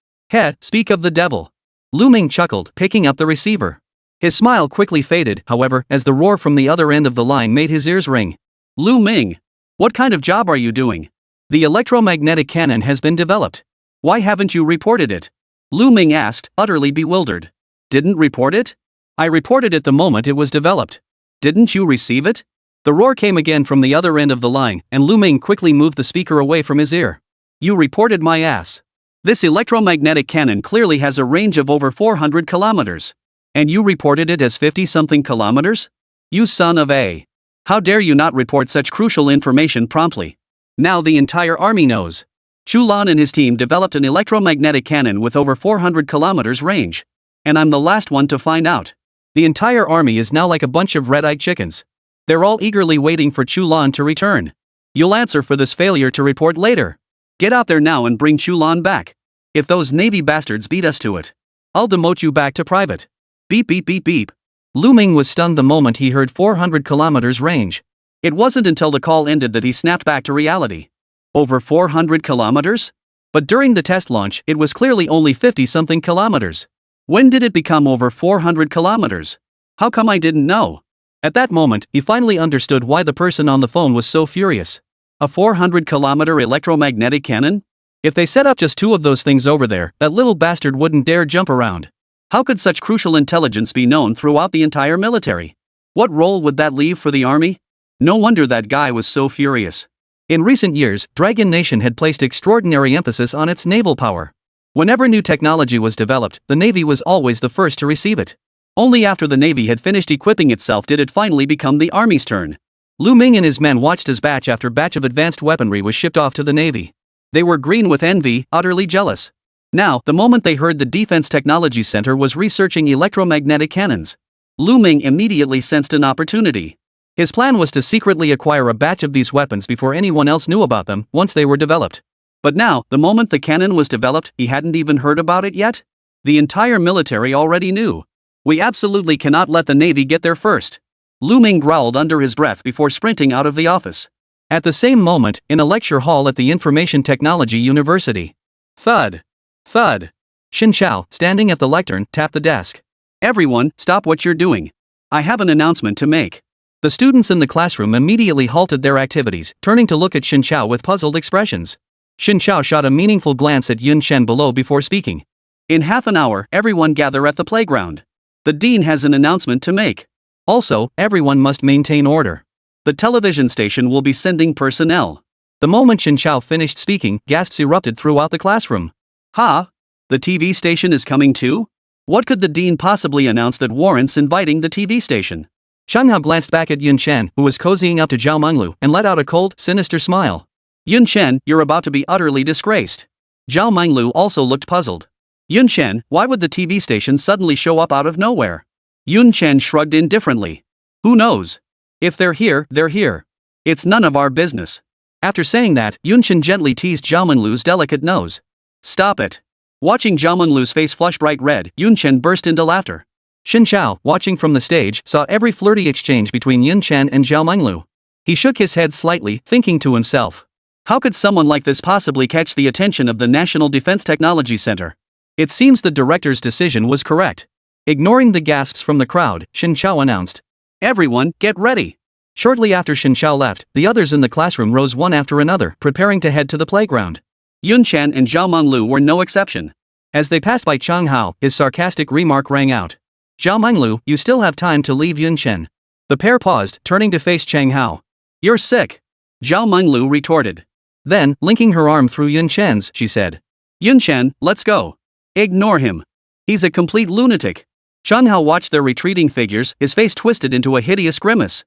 Speak of the devil. Lu Ming chuckled, picking up the receiver. His smile quickly faded, however, as the roar from the other end of the line made his ears ring. Lu Ming. What kind of job are you doing? The electromagnetic cannon has been developed. Why haven't you reported it? Lu Ming asked, utterly bewildered. Didn't report it? I reported it the moment it was developed. Didn't you receive it? The roar came again from the other end of the line, and Lu Ming quickly moved the speaker away from his ear. You reported my ass. This electromagnetic cannon clearly has a range of over 400 kilometers. And you reported it as 50-something kilometers? You son of a. How dare you not report such crucial information promptly? Now the entire army knows. Chu Lan and his team developed an electromagnetic cannon with over 400 kilometers range. And I'm the last one to find out. The entire army is now like a bunch of red-eyed chickens. They're all eagerly waiting for Chu Lan to return. You'll answer for this failure to report later. Get out there now and bring Chu Lan back. If those Navy bastards beat us to it, I'll demote you back to private. Beep beep beep beep. Lu Ming was stunned the moment he heard 400 kilometers range. It wasn't until the call ended that he snapped back to reality. Over 400 kilometers? But during the test launch, it was clearly only 50-something kilometers. When did it become over 400 kilometers? How come I didn't know? At that moment, he finally understood why the person on the phone was so furious. A 400-kilometer electromagnetic cannon? If they set up just 2 of those things over there, that little bastard wouldn't dare jump around. How could such crucial intelligence be known throughout the entire military? What role would that leave for the army? No wonder that guy was so furious. In recent years, Dragon Nation had placed extraordinary emphasis on its naval power. Whenever new technology was developed, the Navy was always the first to receive it. Only after the Navy had finished equipping itself did it finally become the Army's turn. Lu Ming and his men watched as batch after batch of advanced weaponry was shipped off to the Navy. They were green with envy, utterly jealous. Now, the moment they heard the Defense Technology Center was researching electromagnetic cannons, Lu Ming immediately sensed an opportunity. His plan was to secretly acquire a batch of these weapons before anyone else knew about them, once they were developed. But now, the moment the cannon was developed, he hadn't even heard about it yet? The entire military already knew. We absolutely cannot let the Navy get there first. Lu Ming growled under his breath before sprinting out of the office. At the same moment, in a lecture hall at the Information Technology University. Thud. Thud. Chen Hao, standing at the lectern, tapped the desk. Everyone, stop what you're doing. I have an announcement to make. The students in the classroom immediately halted their activities, turning to look at Chen Hao with puzzled expressions. Chen Hao shot a meaningful glance at Yun Chen below before speaking. In half an hour, everyone gather at the playground. The dean has an announcement to make. Also, everyone must maintain order. The television station will be sending personnel. The moment Chen Hao finished speaking, gasps erupted throughout the classroom. Ha? The TV station is coming too? What could the dean possibly announce that warrants inviting the TV station? Cheng Hao glanced back at Yun Chen, who was cozying up to Zhao Menglu, and let out a cold, sinister smile. Yun Chen, you're about to be utterly disgraced. Zhao Menglu also looked puzzled. Yun Chen, why would the TV station suddenly show up out of nowhere? Yun Chen shrugged indifferently. Who knows? If they're here, they're here. It's none of our business. After saying that, Yun Chen gently teased Zhao Menglu's delicate nose. Stop it. Watching Zhao Menglu's face flush bright red, Yun Chen burst into laughter. Chen Hao, watching from the stage, saw every flirty exchange between Yun Chen and Zhao Menglu. He shook his head slightly, thinking to himself. How could someone like this possibly catch the attention of the National Defense Technology Center? It seems the director's decision was correct. Ignoring the gasps from the crowd, Chen Hao announced. Everyone, get ready. Shortly after Chen Hao left, the others in the classroom rose one after another, preparing to head to the playground. Yun Chen and Zhao Menglu were no exception. As they passed by Cheng Hao, his sarcastic remark rang out. Zhao Menglu, you still have time to leave Yun Chen. The pair paused, turning to face Cheng Hao. You're sick. Zhao Menglu retorted. Then, linking her arm through Yun Chen's, she said. Yun Chen, let's go. Ignore him. He's a complete lunatic. Cheng Hao watched their retreating figures, his face twisted into a hideous grimace.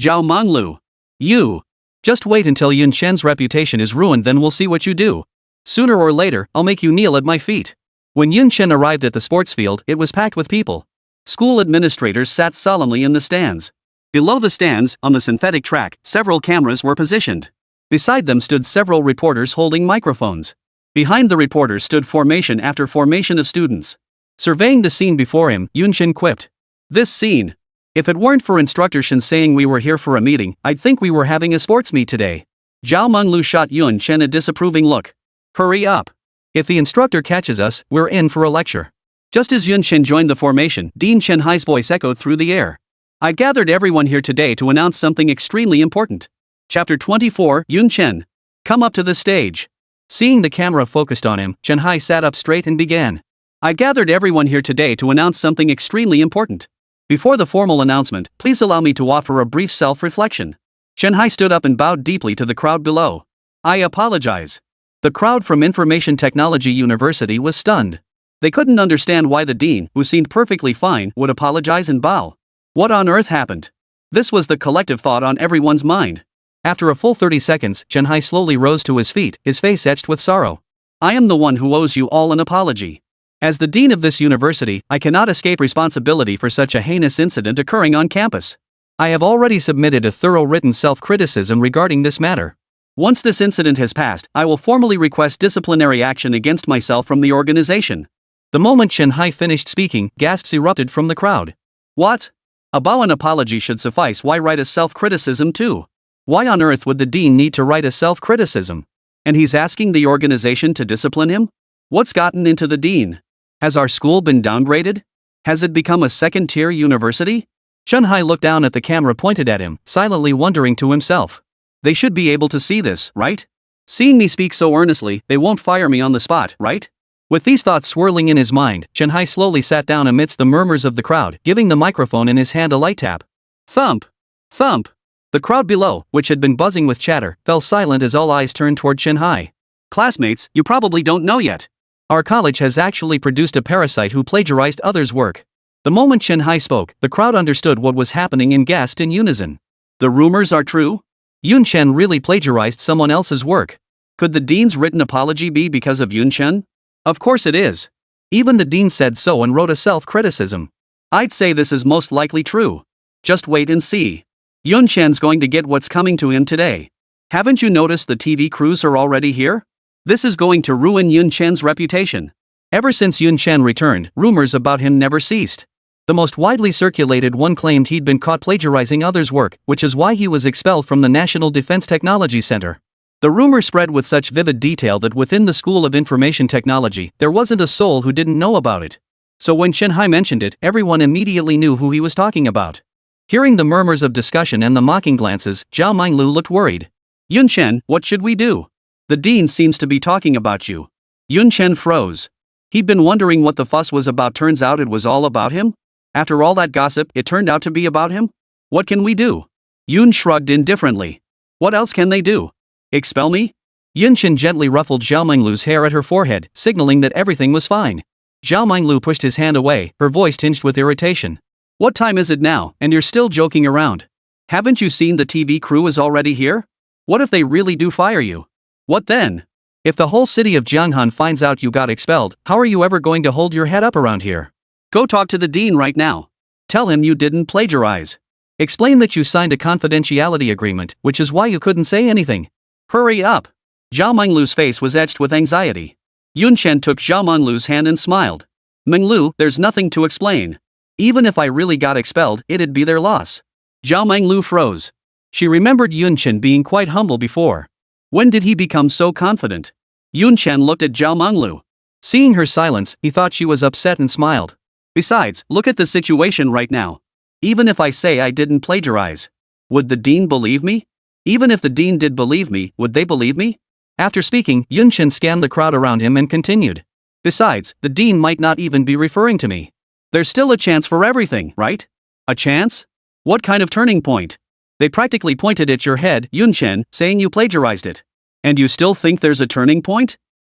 Zhao Menglu. You. Just wait until Yun Chen's reputation is ruined, then we'll see what you do. Sooner or later, I'll make you kneel at my feet. When Yun Chen arrived at the sports field, it was packed with people. School administrators sat solemnly in the stands. Below the stands, on the synthetic track, several cameras were positioned. Beside them stood several reporters holding microphones. Behind the reporters stood formation after formation of students. Surveying the scene before him, Yun Chen quipped. This scene. If it weren't for Instructor Shen saying we were here for a meeting, I'd think we were having a sports meet today. Zhao Menglu shot Yun Chen a disapproving look. Hurry up. If the instructor catches us, we're in for a lecture. Just as Yun Chen joined the formation, Dean Chen Hai's voice echoed through the air. I gathered everyone here today to announce something extremely important. Chapter 24, Yun Chen. Come up to the stage. Seeing the camera focused on him, Chen Hai sat up straight and began. I gathered everyone here today to announce something extremely important. Before the formal announcement, please allow me to offer a brief self-reflection. Chen Hai stood up and bowed deeply to the crowd below. I apologize. The crowd from Information Technology University was stunned. They couldn't understand why the dean, who seemed perfectly fine, would apologize and bow. What on earth happened? This was the collective thought on everyone's mind. After a full 30 seconds, Chen Hao slowly rose to his feet, his face etched with sorrow. I am the one who owes you all an apology. As the dean of this university, I cannot escape responsibility for such a heinous incident occurring on campus. I have already submitted a thorough written self-criticism regarding this matter. Once this incident has passed, I will formally request disciplinary action against myself from the organization. The moment Chen Hao finished speaking, gasps erupted from the crowd. What? A bow and apology should suffice. Why write a self-criticism too? Why on earth would the dean need to write a self-criticism? And he's asking the organization to discipline him? What's gotten into the dean? Has our school been downgraded? Has it become a second-tier university? Chen Hao looked down at the camera pointed at him, silently wondering to himself. They should be able to see this, right? Seeing me speak so earnestly, they won't fire me on the spot, right? With these thoughts swirling in his mind, Chen Hao slowly sat down amidst the murmurs of the crowd, giving the microphone in his hand a light tap. Thump! Thump! The crowd below, which had been buzzing with chatter, fell silent as all eyes turned toward Chen Hao. Classmates, you probably don't know yet. Our college has actually produced a parasite who plagiarized others' work. The moment Chen Hao spoke, the crowd understood what was happening and gasped in unison. The rumors are true? Yun Chen really plagiarized someone else's work. Could the dean's written apology be because of Yun Chen? Of course it is. Even the dean said so and wrote a self-criticism. I'd say this is most likely true. Just wait and see. Yun Chen's going to get what's coming to him today. Haven't you noticed the TV crews are already here? This is going to ruin Yun Chen's reputation. Ever since Yun Chen returned, rumors about him never ceased. The most widely circulated one claimed he'd been caught plagiarizing others' work, which is why he was expelled from the National Defense Technology Center. The rumor spread with such vivid detail that within the School of Information Technology, there wasn't a soul who didn't know about it. So when Chen Hao mentioned it, everyone immediately knew who he was talking about. Hearing the murmurs of discussion and the mocking glances, Zhao Minglu looked worried. Yun Chen, what should we do? The dean seems to be talking about you. Yun Chen froze. He'd been wondering what the fuss was about. Turns out it was all about him? After all that gossip, it turned out to be about him? What can we do? Yun shrugged indifferently. What else can they do? Expel me? Yun Chen gently ruffled Zhao Minglu's hair at her forehead, signaling that everything was fine. Zhao Minglu pushed his hand away, her voice tinged with irritation. What time is it now, and you're still joking around? Haven't you seen the TV crew is already here? What if they really do fire you? What then? If the whole city of Jianghan finds out you got expelled, how are you ever going to hold your head up around here? Go talk to the dean right now. Tell him you didn't plagiarize. Explain that you signed a confidentiality agreement, which is why you couldn't say anything. Hurry up. Zhao Minglu's face was etched with anxiety. Yun Chen took Zhao Minglu's hand and smiled. Minglu, there's nothing to explain. Even if I really got expelled, it'd be their loss. Zhao Minglu froze. She remembered Yun Chen being quite humble before. When did he become so confident? Yun Chen looked at Zhao Minglu. Seeing her silence, he thought she was upset and smiled. Besides, look at the situation right now. Even if I say I didn't plagiarize, would the dean believe me? Even if the dean did believe me, would they believe me? After speaking, Yun Chen scanned the crowd around him and continued. Besides, the dean might not even be referring to me. There's still a chance for everything, right? A chance? What kind of turning point? They practically pointed at your head, Yun Chen, saying you plagiarized it. And you still think there's a turning point?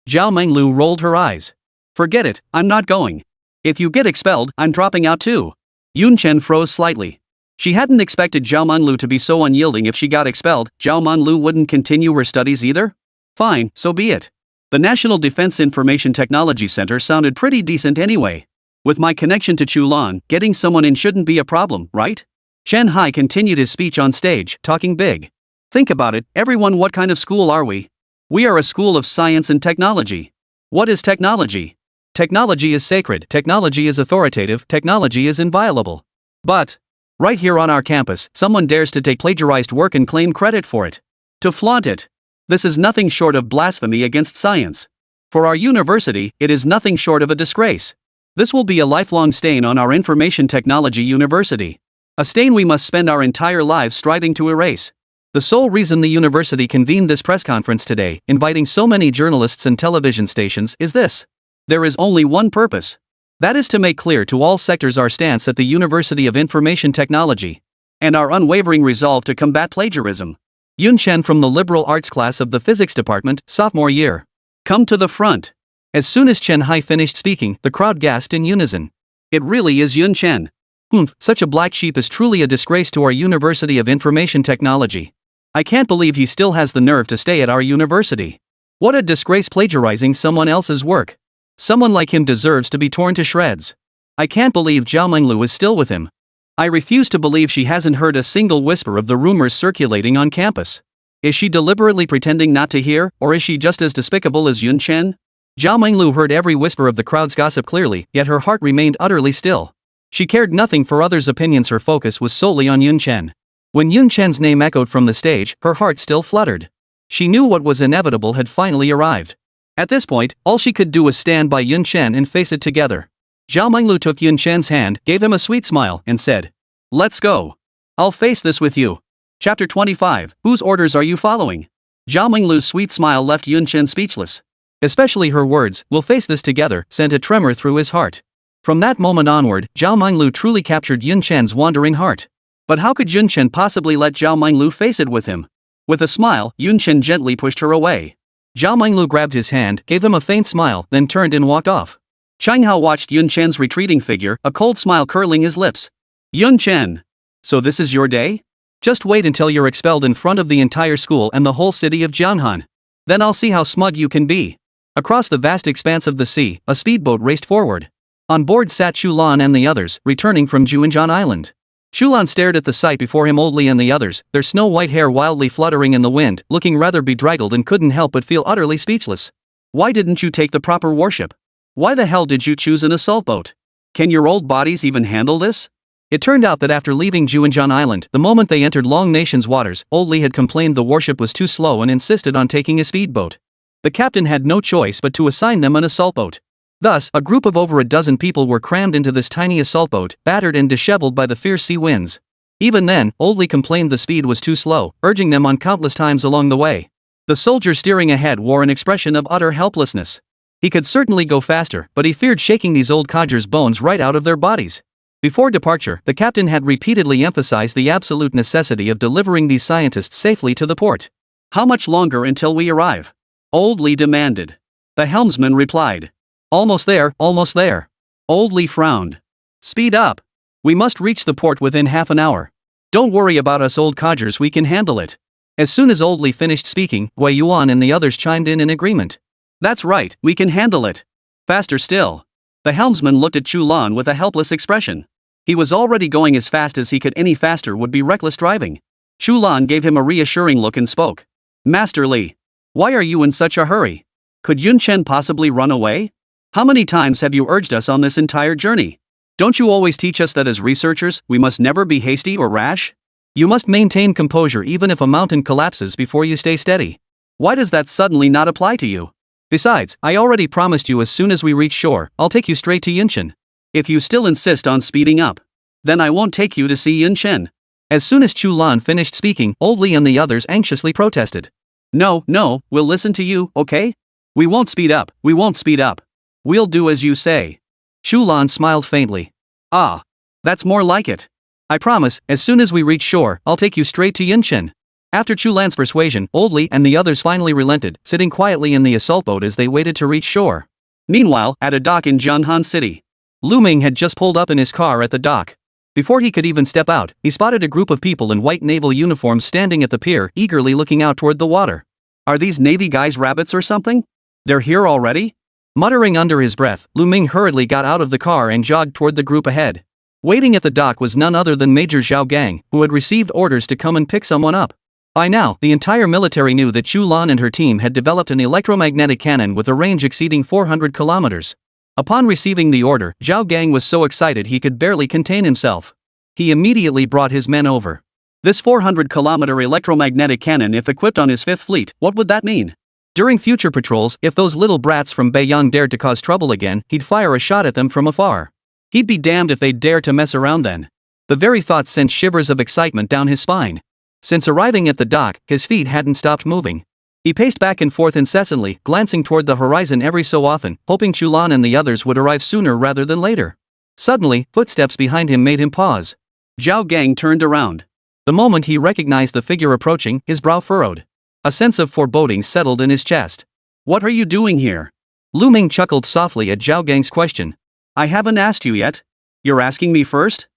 Zhao Minglu rolled her eyes. Forget it, I'm not going. If you get expelled, I'm dropping out too. Yun Chen froze slightly. She hadn't expected Zhao Minglu to be so unyielding. If she got expelled, Zhao Minglu wouldn't continue her studies either? Fine, so be it. The National Defense Information Technology Center sounded pretty decent anyway. With my connection to Chu Lan, getting someone in shouldn't be a problem, right? Chen Hao continued his speech on stage, talking big. Think about it, everyone, what kind of school are we? We are a school of science and technology. What is technology? Technology is sacred, technology is authoritative, technology is inviolable. But, right here on our campus, someone dares to take plagiarized work and claim credit for it. To flaunt it. This is nothing short of blasphemy against science. For our university, it is nothing short of a disgrace. This will be a lifelong stain on our information technology university. A stain we must spend our entire lives striving to erase. The sole reason the university convened this press conference today, inviting so many journalists and television stations, is this. There is only one purpose. That is to make clear to all sectors our stance at the University of Information Technology, and our unwavering resolve to combat plagiarism. Yun Chen from the liberal arts class of the physics department, sophomore year. Come to the front. As soon as Chen Hao finished speaking, the crowd gasped in unison. It really is Yun Chen. Humph, such a black sheep is truly a disgrace to our University of Information Technology. I can't believe he still has the nerve to stay at our university. What a disgrace plagiarizing someone else's work. Someone like him deserves to be torn to shreds. I can't believe Zhao Menglu is still with him. I refuse to believe she hasn't heard a single whisper of the rumors circulating on campus. Is she deliberately pretending not to hear, or is she just as despicable as Yun Chen? Zhao Menglu heard every whisper of the crowd's gossip clearly, yet her heart remained utterly still. She cared nothing for others' opinions, her focus was solely on Yun Chen. When Yun Chen's name echoed from the stage, her heart still fluttered. She knew what was inevitable had finally arrived. At this point, all she could do was stand by Yun Chen and face it together. Zhao Menglu took Yun Chen's hand, gave him a sweet smile, and said, "Let's go. I'll face this with you." Chapter 25, Whose orders are you following? Zhao Menglu's sweet smile left Yun Chen speechless. Especially her words, "We'll face this together," sent a tremor through his heart. From that moment onward, Zhao Menglu truly captured Yun Chen's wandering heart. But how could Yun Chen possibly let Zhao Menglu face it with him? With a smile, Yun Chen gently pushed her away. Zhao Menglu grabbed his hand, gave him a faint smile, then turned and walked off. Cheng Hao watched Yun Chen's retreating figure, a cold smile curling his lips. Yun Chen. So this is your day? Just wait until you're expelled in front of the entire school and the whole city of Jianghan. Then I'll see how smug you can be. Across the vast expanse of the sea, a speedboat raced forward. On board sat Chu Lan and the others, returning from Juanzhan Island. Chu Lan stared at the sight before him, Oldly and the others, their snow-white hair wildly fluttering in the wind, looking rather bedraggled, and couldn't help but feel utterly speechless. Why didn't you take the proper warship? Why the hell did you choose an assault boat? Can your old bodies even handle this? It turned out that after leaving Juanzhan Island, the moment they entered Long Nation's waters, Oldly had complained the warship was too slow and insisted on taking a speedboat. The captain had no choice but to assign them an assault boat. Thus, a group of over a dozen people were crammed into this tiny assault boat, battered and disheveled by the fierce sea winds. Even then, Oldly complained the speed was too slow, urging them on countless times along the way. The soldier steering ahead wore an expression of utter helplessness. He could certainly go faster, but he feared shaking these old codgers' bones right out of their bodies. Before departure, the captain had repeatedly emphasized the absolute necessity of delivering these scientists safely to the port. How much longer until we arrive? Oldly demanded. The helmsman replied. Almost there, almost there. Oldly frowned. Speed up. We must reach the port within half an hour. Don't worry about us old codgers, we can handle it. As soon as Oldly finished speaking, Wei Yuan and the others chimed in agreement. That's right, we can handle it. Faster still. The helmsman looked at Chu Lan with a helpless expression. He was already going as fast as he could. Any faster would be reckless driving. Chu Lan gave him a reassuring look and spoke. Master Li. Why are you in such a hurry? Could Yun Chen possibly run away? How many times have you urged us on this entire journey? Don't you always teach us that as researchers, we must never be hasty or rash? You must maintain composure even if a mountain collapses before you stay steady. Why does that suddenly not apply to you? Besides, I already promised you as soon as we reach shore, I'll take you straight to Yun Chen. If you still insist on speeding up, then I won't take you to see Yun Chen. As soon as Chu Lan finished speaking, Oldly and the others anxiously protested. No, we'll listen to you, okay? We won't speed up, we won't speed up. We'll do as you say. Chu Lan smiled faintly. Ah, that's more like it. I promise, as soon as we reach shore, I'll take you straight to Yun Chen. After Chu Lan's persuasion, Oldly and the others finally relented, sitting quietly in the assault boat as they waited to reach shore. Meanwhile, at a dock in Jianghan City, Lu Ming had just pulled up in his car at the dock. Before he could even step out, he spotted a group of people in white naval uniforms standing at the pier, eagerly looking out toward the water. Are these Navy guys rabbits or something? They're here already? Muttering under his breath, Lu Ming hurriedly got out of the car and jogged toward the group ahead. Waiting at the dock was none other than Major Zhao Gang, who had received orders to come and pick someone up. By now, the entire military knew that Chu Lan and her team had developed an electromagnetic cannon with a range exceeding 400 kilometers. Upon receiving the order, Zhao Gang was so excited he could barely contain himself. He immediately brought his men over. This 400-kilometer electromagnetic cannon, if equipped on his 5th fleet, what would that mean? During future patrols, if those little brats from Beiyang dared to cause trouble again, he'd fire a shot at them from afar. He'd be damned if they'd dare to mess around then. The very thought sent shivers of excitement down his spine. Since arriving at the dock, his feet hadn't stopped moving. He paced back and forth incessantly, glancing toward the horizon every so often, hoping Chu Lan and the others would arrive sooner rather than later. Suddenly, footsteps behind him made him pause. Zhao Gang turned around. The moment he recognized the figure approaching, his brow furrowed. A sense of foreboding settled in his chest. What are you doing here? Lu Ming chuckled softly at Zhao Gang's question. I haven't asked you yet. You're asking me first?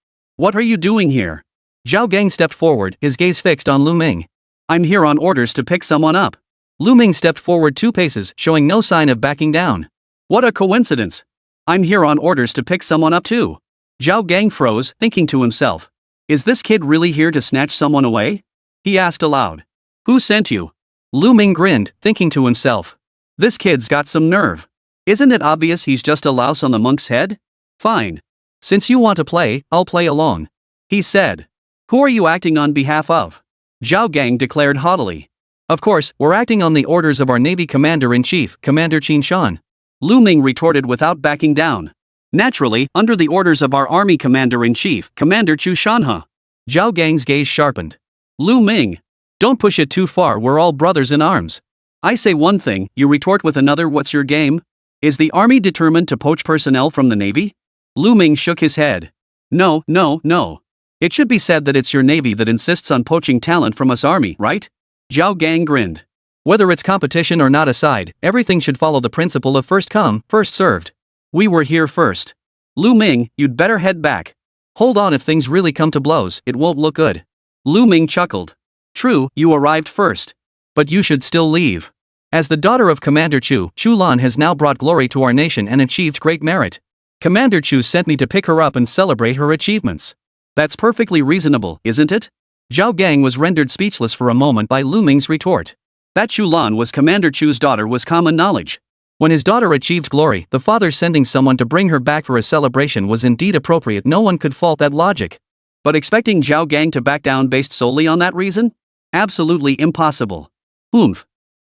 What are you doing here? Zhao Gang stepped forward, his gaze fixed on Lu Ming. I'm here on orders to pick someone up. Lu Ming stepped forward 2 paces, showing no sign of backing down. What a coincidence. I'm here on orders to pick someone up too. Zhao Gang froze, thinking to himself. Is this kid really here to snatch someone away? He asked aloud. Who sent you? Lu Ming grinned, thinking to himself. This kid's got some nerve. Isn't it obvious he's just a louse on the monk's head? Fine. Since you want to play, I'll play along. He said. Who are you acting on behalf of? Zhao Gang declared haughtily. Of course, we're acting on the orders of our Navy Commander-in-Chief, Commander Chen Shan. Lu Ming retorted without backing down. Naturally, under the orders of our Army Commander-in-Chief, Commander Chu Lan. Zhao Gang's gaze sharpened. Lu Ming. Don't push it too far, we're all brothers in arms. I say one thing, you retort with another, what's your game? Is the Army determined to poach personnel from the Navy? Lu Ming shook his head. No. It should be said that it's your Navy that insists on poaching talent from us Army, right? Zhao Gang grinned. Whether it's competition or not aside, everything should follow the principle of first come, first served. We were here first. Lu Ming, you'd better head back. Hold on, if things really come to blows, it won't look good. Lu Ming chuckled. True, you arrived first. But you should still leave. As the daughter of Commander Chu Lan has now brought glory to our nation and achieved great merit. Commander Chu sent me to pick her up and celebrate her achievements. That's perfectly reasonable, isn't it? Zhao Gang was rendered speechless for a moment by Lu Ming's retort. That Chu Lan was Commander Chu's daughter was common knowledge. When his daughter achieved glory, the father sending someone to bring her back for a celebration was indeed appropriate. No one could fault that logic. But expecting Zhao Gang to back down based solely on that reason? Absolutely impossible.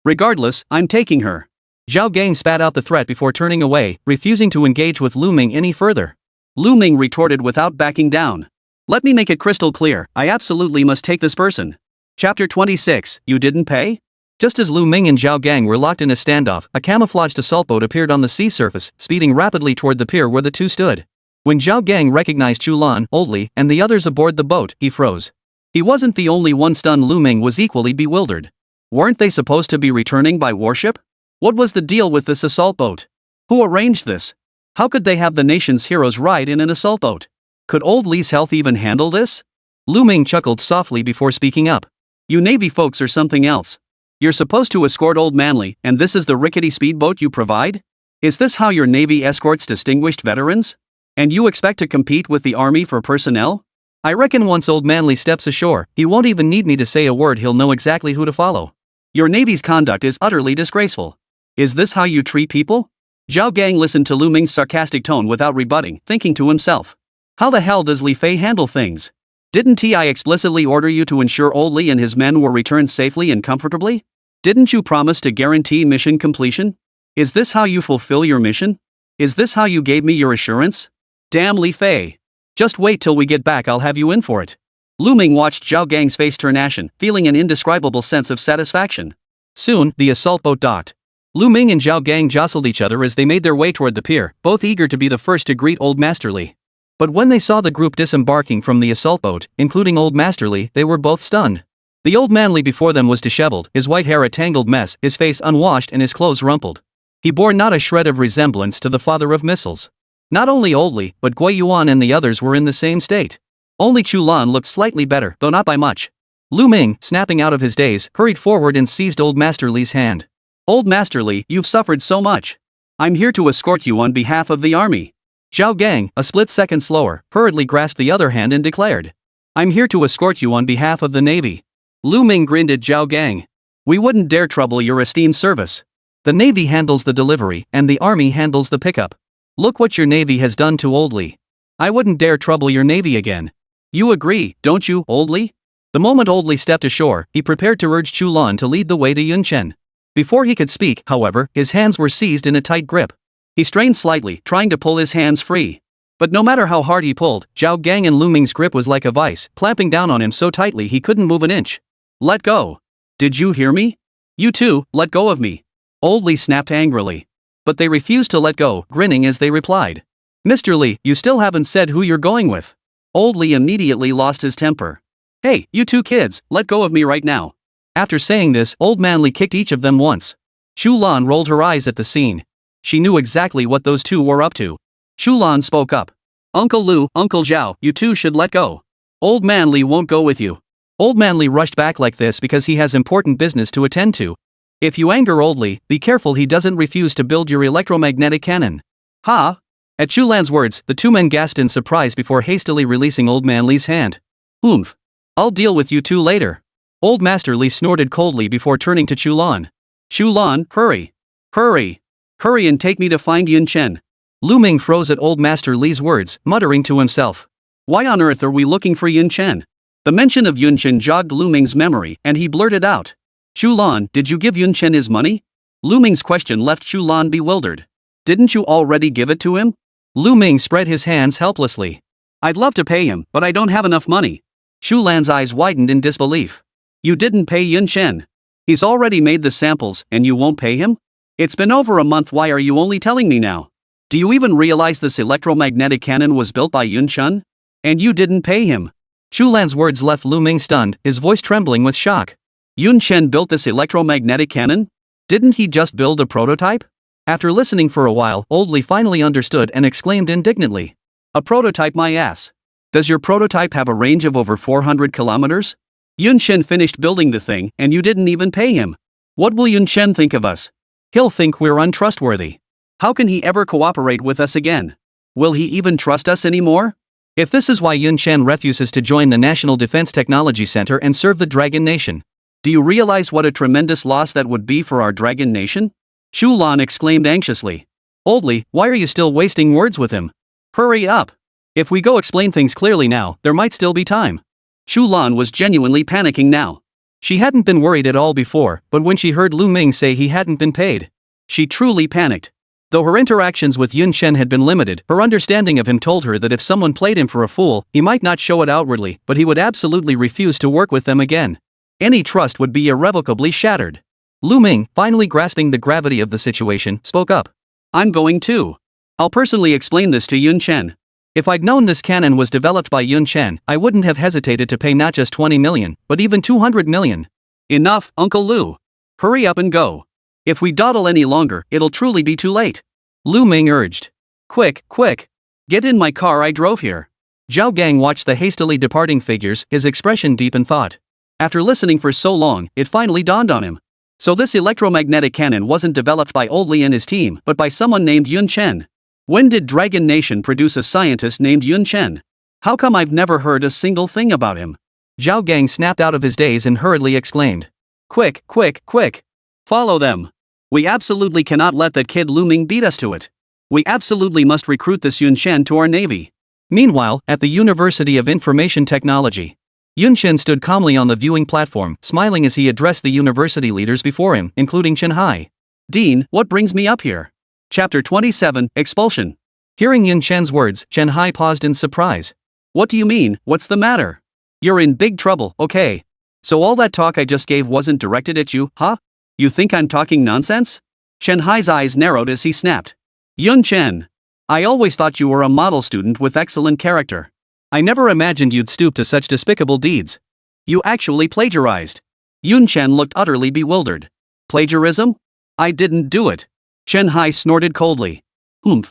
Regardless, I'm taking her. Zhao Gang spat out the threat before turning away, refusing to engage with Lu Ming any further. Lu Ming retorted without backing down. Let me make it crystal clear, I absolutely must take this person. Chapter 26, You didn't pay? Just as Lu Ming and Zhao Gang were locked in a standoff, a camouflaged assault boat appeared on the sea surface, speeding rapidly toward the pier where the two stood. When Zhao Gang recognized Chu Lan, Oldly, and the others aboard the boat, he froze. He wasn't the only one stunned. Lu Ming was equally bewildered. Weren't they supposed to be returning by warship? What was the deal with this assault boat? Who arranged this? How could they have the nation's heroes ride in an assault boat? Could Old Lee's health even handle this? Lu Ming chuckled softly before speaking up. You Navy folks are something else. You're supposed to escort Old Manly, and this is the rickety speedboat you provide? Is this how your Navy escorts distinguished veterans? And you expect to compete with the Army for personnel? I reckon once Old Manly steps ashore, he won't even need me to say a word, he'll know exactly who to follow. Your Navy's conduct is utterly disgraceful. Is this how you treat people? Zhao Gang listened to Lu Ming's sarcastic tone without rebutting, thinking to himself. How the hell does Li Fei handle things? Didn't I explicitly order you to ensure Old Li and his men were returned safely and comfortably? Didn't you promise to guarantee mission completion? Is this how you fulfill your mission? Is this how you gave me your assurance? Damn Li Fei. Just wait till we get back, I'll have you in for it. Lu Ming watched Zhao Gang's face turn ashen, feeling an indescribable sense of satisfaction. Soon, the assault boat docked. Lu Ming and Zhao Gang jostled each other as they made their way toward the pier, both eager to be the first to greet Old Master Li. But when they saw the group disembarking from the assault boat, including Old Master Li, they were both stunned. The old man Li before them was disheveled, his white hair a tangled mess, his face unwashed and his clothes rumpled. He bore not a shred of resemblance to the father of missiles. Not only Old Li, but Gui Yuan and the others were in the same state. Only Chu Lan looked slightly better, though not by much. Lu Ming, snapping out of his daze, hurried forward and seized Old Master Li's hand. Old Master Li, you've suffered so much. I'm here to escort you on behalf of the army. Zhao Gang, a split second slower, hurriedly grasped the other hand and declared. I'm here to escort you on behalf of the Navy. Lu Ming grinned at Zhao Gang. We wouldn't dare trouble your esteemed service. The Navy handles the delivery, and the Army handles the pickup. Look what your Navy has done to Old Li. I wouldn't dare trouble your Navy again. You agree, don't you, Old Li? The moment Old Li stepped ashore, he prepared to urge Chu Lan to lead the way to Yun Chen. Before he could speak, however, his hands were seized in a tight grip. He strained slightly, trying to pull his hands free. But no matter how hard he pulled, Zhao Gang and Lu Ming's grip was like a vice, clamping down on him so tightly he couldn't move an inch. Let go. Did you hear me? You too, let go of me. Old Li snapped angrily. But they refused to let go, grinning as they replied. Mr. Li, you still haven't said who you're going with. Old Li immediately lost his temper. Hey, you two kids, let go of me right now. After saying this, Old Man Li kicked each of them once. Chu Lan rolled her eyes at the scene. She knew exactly what those two were up to. Chu Lan spoke up. Uncle Lu, Uncle Zhao, you two should let go. Old man Li won't go with you. Old man Li rushed back like this because he has important business to attend to. If you anger old Li, be careful he doesn't refuse to build your electromagnetic cannon. Ha! At Chu Lan's words, the two men gasped in surprise before hastily releasing old man Li's hand. Oomph. I'll deal with you two later. Old Master Li snorted coldly before turning to Chu Lan. Chu Lan, hurry. Hurry. Hurry and take me to find Yun Chen. Lu Ming froze at Old Master Li's words, muttering to himself. Why on earth are we looking for Yun Chen? The mention of Yun Chen jogged Lu Ming's memory, and he blurted out. Chu Lan, did you give Yun Chen his money? Lu Ming's question left Chu Lan bewildered. Didn't you already give it to him? Lu Ming spread his hands helplessly. I'd love to pay him, but I don't have enough money. Chu Lan's eyes widened in disbelief. You didn't pay Yun Chen. He's already made the samples, and you won't pay him? It's been over a month, why are you only telling me now? Do you even realize this electromagnetic cannon was built by Yun Chen? And you didn't pay him. Chu Lan's words left Lu Ming stunned, his voice trembling with shock. Yun Chen built this electromagnetic cannon? Didn't he just build a prototype? After listening for a while, Old Li finally understood and exclaimed indignantly. A prototype, my ass. Does your prototype have a range of over 400 kilometers? Yun Chen finished building the thing, and you didn't even pay him. What will Yun Chen think of us? He'll think we're untrustworthy. How can he ever cooperate with us again? Will he even trust us anymore? If this is why Yun Chen refuses to join the National Defense Technology Center and serve the Dragon Nation. Do you realize what a tremendous loss that would be for our Dragon Nation? Chu Lan exclaimed anxiously. Old Li, why are you still wasting words with him? Hurry up. If we go explain things clearly now, there might still be time. Chu Lan was genuinely panicking now. She hadn't been worried at all before, but when she heard Lu Ming say he hadn't been paid, she truly panicked. Though her interactions with Yun Chen had been limited, her understanding of him told her that if someone played him for a fool, he might not show it outwardly, but he would absolutely refuse to work with them again. Any trust would be irrevocably shattered. Lu Ming, finally grasping the gravity of the situation, spoke up. I'm going too. I'll personally explain this to Yun Chen. If I'd known this cannon was developed by Yun Chen, I wouldn't have hesitated to pay not just 20 million, but even 200 million. Enough, Uncle Lu. Hurry up and go. If we dawdle any longer, it'll truly be too late. Lu Ming urged. Quick, quick. Get in my car, I drove here. Zhao Gang watched the hastily departing figures, his expression deep in thought. After listening for so long, it finally dawned on him. So this electromagnetic cannon wasn't developed by Old Li and his team, but by someone named Yun Chen. When did Dragon Nation produce a scientist named Yun Chen? How come I've never heard a single thing about him? Zhao Gang snapped out of his daze and hurriedly exclaimed. Quick, quick, quick. Follow them. We absolutely cannot let that kid Lu Ming beat us to it. We absolutely must recruit this Yun Chen to our navy. Meanwhile, at the University of Information Technology, Yun Chen stood calmly on the viewing platform, smiling as he addressed the university leaders before him, including Chen Hao. Dean, what brings me up here? Chapter 27, Expulsion. Hearing Yun Chen's words, Chen Hao paused in surprise. What do you mean, what's the matter? You're in big trouble, okay? So all that talk I just gave wasn't directed at you, huh? You think I'm talking nonsense? Chen Hai's eyes narrowed as he snapped. Yun Chen. I always thought you were a model student with excellent character. I never imagined you'd stoop to such despicable deeds. You actually plagiarized. Yun Chen looked utterly bewildered. Plagiarism? I didn't do it. Chen Hao snorted coldly.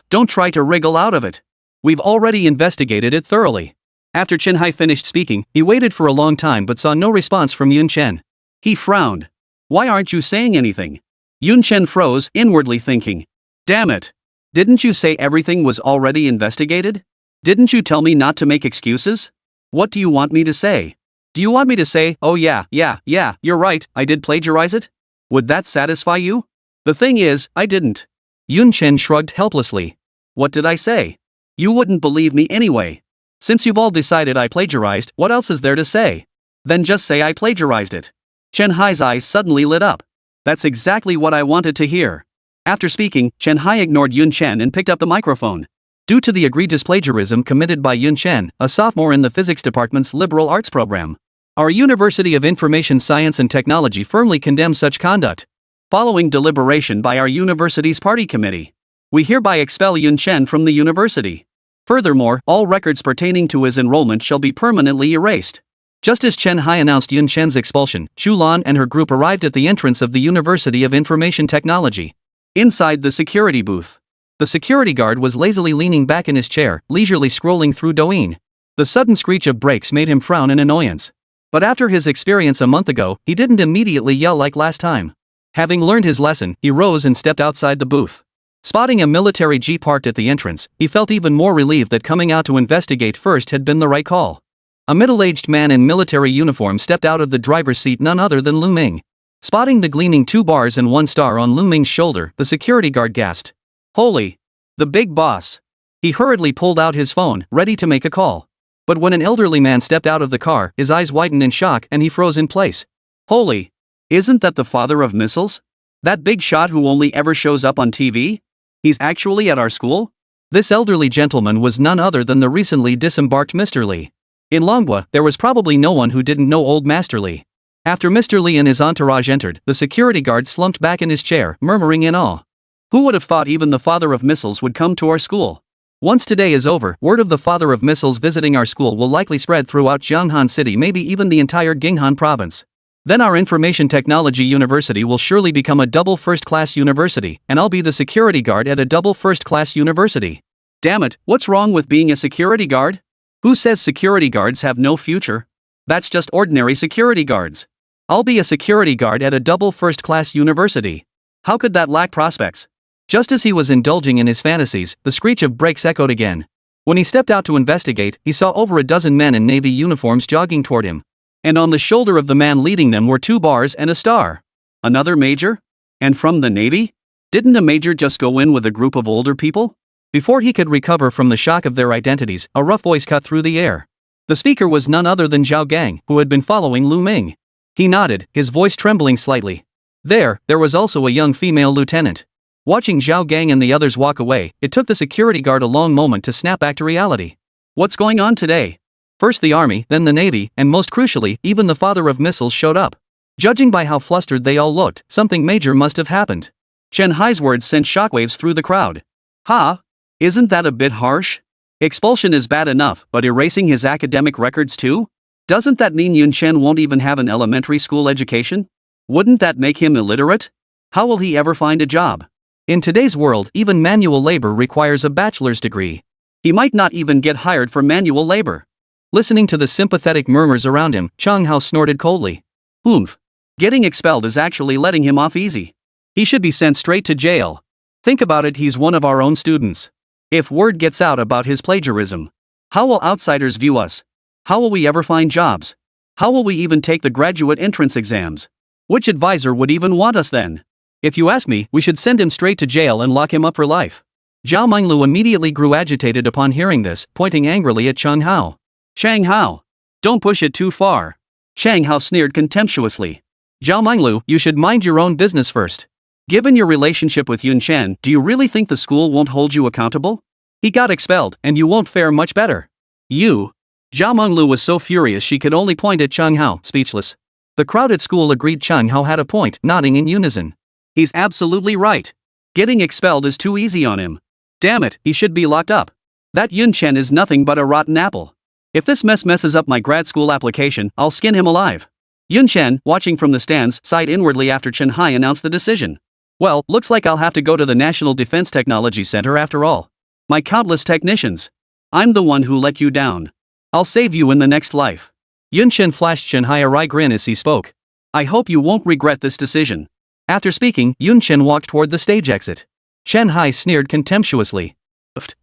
Don't try to wriggle out of it. We've already investigated it thoroughly. After Chen Hao finished speaking, he waited for a long time but saw no response from Yun Chen. He frowned. Why aren't you saying anything? Yun Chen froze, inwardly thinking. Damn it. Didn't you say everything was already investigated? Didn't you tell me not to make excuses? What do you want me to say? Do you want me to say, oh yeah, you're right, I did plagiarize it? Would that satisfy you? The thing is, I didn't. Yun Chen shrugged helplessly. What did I say? You wouldn't believe me anyway. Since you've all decided I plagiarized, what else is there to say? Then just say I plagiarized it. Chen Hai's eyes suddenly lit up. That's exactly what I wanted to hear. After speaking, Chen Hao ignored Yun Chen and picked up the microphone. Due to the egregious plagiarism committed by Yun Chen, a sophomore in the physics department's liberal arts program, our University of Information Science and Technology firmly condemns such conduct. Following deliberation by our university's party committee, we hereby expel Yun Chen from the university. Furthermore, all records pertaining to his enrollment shall be permanently erased. Just as Chen Hao announced Yun Chen's expulsion, Chu Lan and her group arrived at the entrance of the University of Information Technology. Inside the security booth, The security guard was lazily leaning back in his chair, leisurely scrolling through Douyin. The sudden screech of brakes made him frown in annoyance. But after his experience a month ago, he didn't immediately yell like last time. Having learned his lesson, he rose and stepped outside the booth. Spotting a military jeep parked at the entrance, he felt even more relieved that coming out to investigate first had been the right call. A middle-aged man in military uniform stepped out of the driver's seat, none other than Lu Ming. Spotting the gleaming 2 bars and 1 star on Lu Ming's shoulder, the security guard gasped. Holy! The big boss! He hurriedly pulled out his phone, ready to make a call. But when an elderly man stepped out of the car, his eyes widened in shock and he froze in place. Holy! Isn't that the father of missiles? That big shot who only ever shows up on TV? He's actually at our school? This elderly gentleman was none other than the recently disembarked Mr. Li. In Longhua, there was probably no one who didn't know old Master Li. After Mr. Li and his entourage entered, the security guard slumped back in his chair, murmuring in awe. Who would have thought even the father of missiles would come to our school? Once today is over, word of the father of missiles visiting our school will likely spread throughout Jianghan City, maybe even the entire Ginghan province. Then our information technology university will surely become a double first-class university, and I'll be the security guard at a double first-class university. Damn it, what's wrong with being a security guard? Who says security guards have no future? That's just ordinary security guards. I'll be a security guard at a double first-class university. How could that lack prospects? Just as he was indulging in his fantasies, the screech of brakes echoed again. When he stepped out to investigate, he saw over a dozen men in navy uniforms jogging toward him. And on the shoulder of the man leading them were 2 bars and a star. Another major? And from the Navy? Didn't a major just go in with a group of older people? Before he could recover from the shock of their identities, a rough voice cut through the air. The speaker was none other than Zhao Gang, who had been following Lu Ming. He nodded, his voice trembling slightly. There was also a young female lieutenant. Watching Zhao Gang and the others walk away, it took the security guard a long moment to snap back to reality. What's going on today? First the army, then the navy, and most crucially, even the father of missiles showed up. Judging by how flustered they all looked, something major must have happened. Chen Hai's words sent shockwaves through the crowd. Ha! Isn't that a bit harsh? Expulsion is bad enough, but erasing his academic records too? Doesn't that mean Yun Chen won't even have an elementary school education? Wouldn't that make him illiterate? How will he ever find a job? In today's world, even manual labor requires a bachelor's degree. He might not even get hired for manual labor. Listening to the sympathetic murmurs around him, Cheng Hao snorted coldly. Oomph. Getting expelled is actually letting him off easy. He should be sent straight to jail. Think about it, he's one of our own students. If word gets out about his plagiarism, how will outsiders view us? How will we ever find jobs? How will we even take the graduate entrance exams? Which advisor would even want us then? If you ask me, we should send him straight to jail and lock him up for life. Zhao Minglu immediately grew agitated upon hearing this, pointing angrily at Cheng Hao. Cheng Hao! Don't push it too far. Cheng Hao sneered contemptuously. Zhao Minglu, you should mind your own business first. Given your relationship with Yun Chen, do you really think the school won't hold you accountable? He got expelled, and you won't fare much better. You? Zhao Minglu was so furious she could only point at Cheng Hao, speechless. The crowd at school agreed Cheng Hao had a point, nodding in unison. He's absolutely right. Getting expelled is too easy on him. Damn it, he should be locked up. That Yun Chen is nothing but a rotten apple. If this mess messes up my grad school application, I'll skin him alive. Yun Chen, watching from the stands, sighed inwardly after Chen Hai announced the decision. Well, looks like I'll have to go to the National Defense Technology Center after all. My countless technicians. I'm the one who let you down. I'll save you in the next life. Yun Chen flashed Chen Hai a wry grin as he spoke. I hope you won't regret this decision. After speaking, Yun Chen walked toward the stage exit. Chen Hai sneered contemptuously.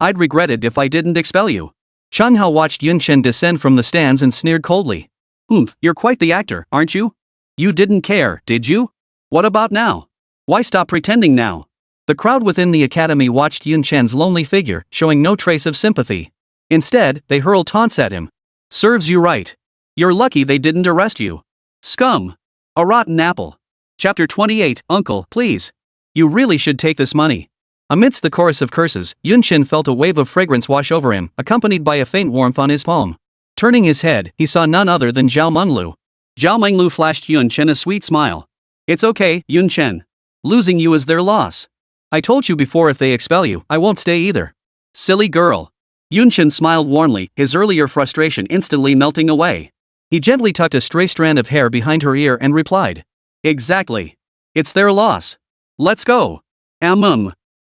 I'd regret it if I didn't expel you. Cheng Hao watched Yun Chen descend from the stands and sneered coldly. You're quite the actor, aren't you? You didn't care, did you? What about now? Why stop pretending now? The crowd within the academy watched Yun Chen's lonely figure, showing no trace of sympathy. Instead, they hurled taunts at him. Serves you right. You're lucky they didn't arrest you. Scum. A rotten apple. Chapter 28, Uncle, please. You really should take this money. Amidst the chorus of curses, Yun Chen felt a wave of fragrance wash over him, accompanied by a faint warmth on his palm. Turning his head, he saw none other than Zhao Minglu. Zhao Minglu flashed Yun Chen a sweet smile. It's okay, Yun Chen. Losing you is their loss. I told you before, if they expel you, I won't stay either. Silly girl. Yun Chen smiled warmly, his earlier frustration instantly melting away. He gently tucked a stray strand of hair behind her ear and replied. Exactly. It's their loss. Let's go.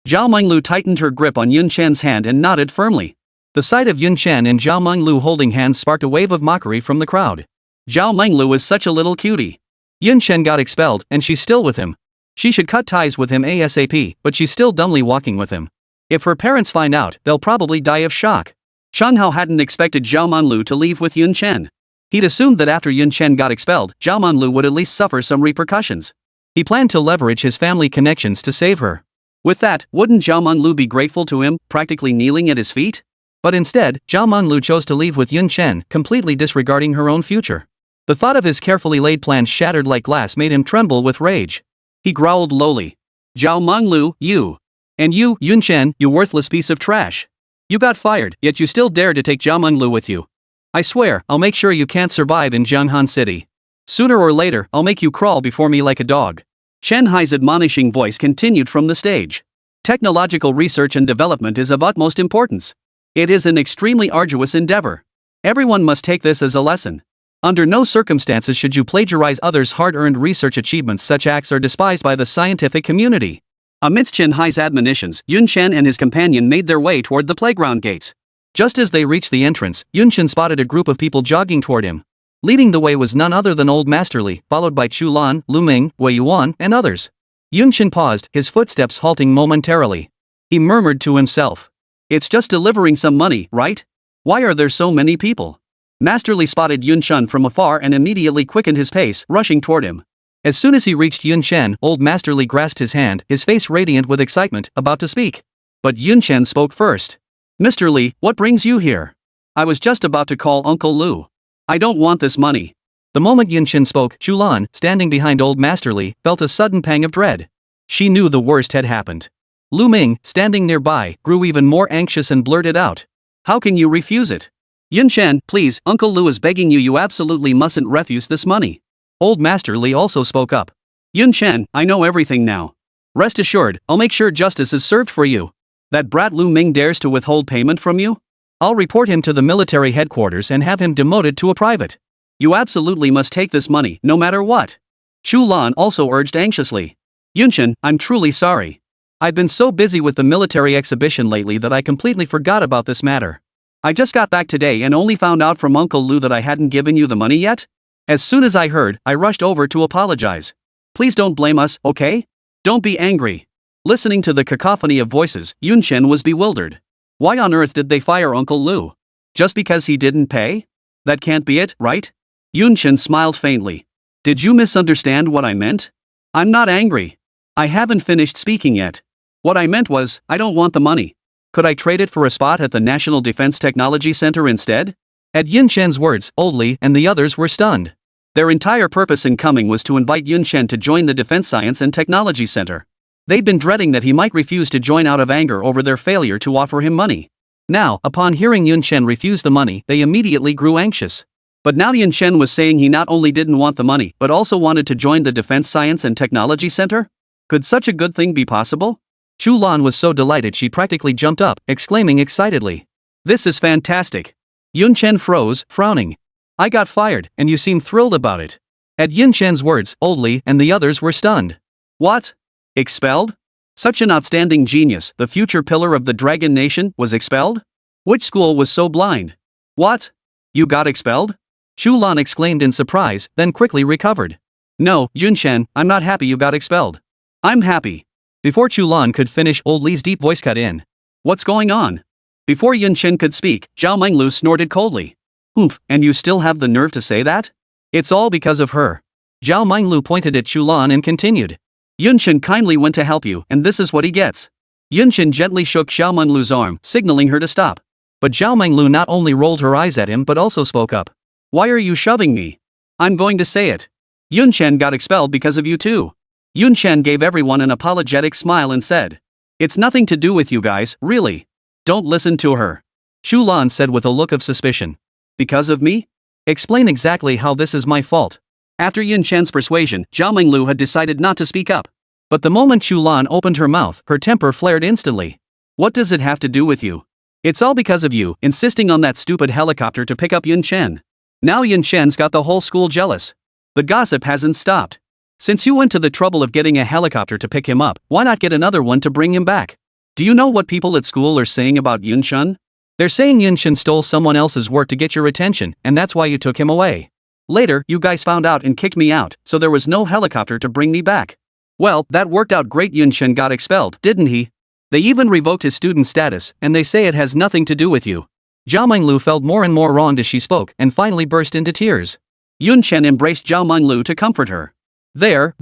Zhao Menglu tightened her grip on Yun Chan's hand and nodded firmly. The sight of Yun Chen and Zhao Menglu holding hands sparked a wave of mockery from the crowd. Zhao Menglu is such a little cutie. Yun Chen got expelled, and she's still with him. She should cut ties with him ASAP, but she's still dumbly walking with him. If her parents find out, they'll probably die of shock. Cheng Hao hadn't expected Zhao Menglu to leave with Yun Chen. He'd assumed that after Yun Chen got expelled, Zhao Menglu would at least suffer some repercussions. He planned to leverage his family connections to save her. With that, wouldn't Zhao Menglu be grateful to him, practically kneeling at his feet? But instead, Zhao Menglu chose to leave with Yun Chen, completely disregarding her own future. The thought of his carefully laid plans shattered like glass made him tremble with rage. He growled lowly. Zhao Menglu, you. And you, Yun Chen, you worthless piece of trash. You got fired, yet you still dare to take Zhao Menglu with you. I swear, I'll make sure you can't survive in Jianghan City. Sooner or later, I'll make you crawl before me like a dog. Chen Hai's admonishing voice continued from the stage. Technological research and development is of utmost importance. It is an extremely arduous endeavor. Everyone must take this as a lesson. Under no circumstances should you plagiarize others' hard-earned research achievements. Such acts are despised by the scientific community. Amidst Chen Hai's admonitions, Yun Chen and his companion made their way toward the playground gates. Just as they reached the entrance, Yun Chen spotted a group of people jogging toward him. Leading the way was none other than Old Master Li, followed by Chu Lan, Lu Ming, Wei Yuan, and others. Yun Chen paused, his footsteps halting momentarily. He murmured to himself. It's just delivering some money, right? Why are there so many people? Master Li spotted Yun Chen from afar and immediately quickened his pace, rushing toward him. As soon as he reached Yun Chen, Old Master Li grasped his hand, his face radiant with excitement, about to speak. But Yun Chen spoke first. Mr. Li, what brings you here? I was just about to call Uncle Lu. I don't want this money. The moment Yun Chen spoke, Chu Lan, standing behind Old Master Li, felt a sudden pang of dread. She knew the worst had happened. Lu Ming, standing nearby, grew even more anxious and blurted out. How can you refuse it? Yun Chen, please, Uncle Lu is begging you. You absolutely mustn't refuse this money. Old Master Li also spoke up. Yun Chen, I know everything now. Rest assured, I'll make sure justice is served for you. That brat Lu Ming dares to withhold payment from you? I'll report him to the military headquarters and have him demoted to a private. You absolutely must take this money, no matter what. Chu Lan also urged anxiously. Yun Chen, I'm truly sorry. I've been so busy with the military exhibition lately that I completely forgot about this matter. I just got back today and only found out from Uncle Lu that I hadn't given you the money yet. As soon as I heard, I rushed over to apologize. Please don't blame us, okay? Don't be angry. Listening to the cacophony of voices, Yun Chen was bewildered. Why on earth did they fire Uncle Lu? Just because he didn't pay? That can't be it, right? Yun Chen smiled faintly. Did you misunderstand what I meant? I'm not angry. I haven't finished speaking yet. What I meant was, I don't want the money. Could I trade it for a spot at the National Defense Technology Center instead? At Yun Chen's words, Old Li and the others were stunned. Their entire purpose in coming was to invite Yun Chen to join the Defense Science and Technology Center. They'd been dreading that he might refuse to join out of anger over their failure to offer him money. Now, upon hearing Yun Chen refuse the money, they immediately grew anxious. But now Yun Chen was saying he not only didn't want the money, but also wanted to join the Defense Science and Technology Center? Could such a good thing be possible? Chu Lan was so delighted she practically jumped up, exclaiming excitedly. This is fantastic. Yun Chen froze, frowning. I got fired, and you seem thrilled about it. At Yun Chen's words, Old Li and the others were stunned. What? Expelled? Such an outstanding genius, the future pillar of the Dragon Nation, was expelled? Which school was so blind? What? You got expelled? Chu Lan exclaimed in surprise, then quickly recovered. No, Yun Chen, I'm not happy you got expelled. I'm happy. Before Chu Lan could finish, Old Li's deep voice cut in. What's going on? Before Yun Chen could speak, Zhao Menglu snorted coldly. Oomph, and you still have the nerve to say that? It's all because of her. Zhao Menglu pointed at Chu Lan and continued. Yun Chen kindly went to help you, and this is what he gets. Yun Chen gently shook Zhao Menglu's arm, signaling her to stop. But Zhao Menglu not only rolled her eyes at him but also spoke up. Why are you shoving me? I'm going to say it. Yun Chen got expelled because of you too. Yun Chen gave everyone an apologetic smile and said. It's nothing to do with you guys, really. Don't listen to her. Chu Lan said with a look of suspicion. Because of me? Explain exactly how this is my fault. After Yun Chen's persuasion, Zhao Menglu had decided not to speak up. But the moment Chu Lan opened her mouth, her temper flared instantly. What does it have to do with you? It's all because of you, insisting on that stupid helicopter to pick up Yun Chen. Now Yun Chen's got the whole school jealous. The gossip hasn't stopped. Since you went to the trouble of getting a helicopter to pick him up, why not get another one to bring him back? Do you know what people at school are saying about Yun Chen? They're saying Yun Chen stole someone else's work to get your attention, and that's why you took him away. Later, you guys found out and kicked me out, so there was no helicopter to bring me back. Well, that worked out great. Yun Chen got expelled, didn't he? They even revoked his student status, and they say it has nothing to do with you. Zhao Menglu felt more and more wronged as she spoke and finally burst into tears. Yun Chen embraced Zhao Menglu to comfort her. There.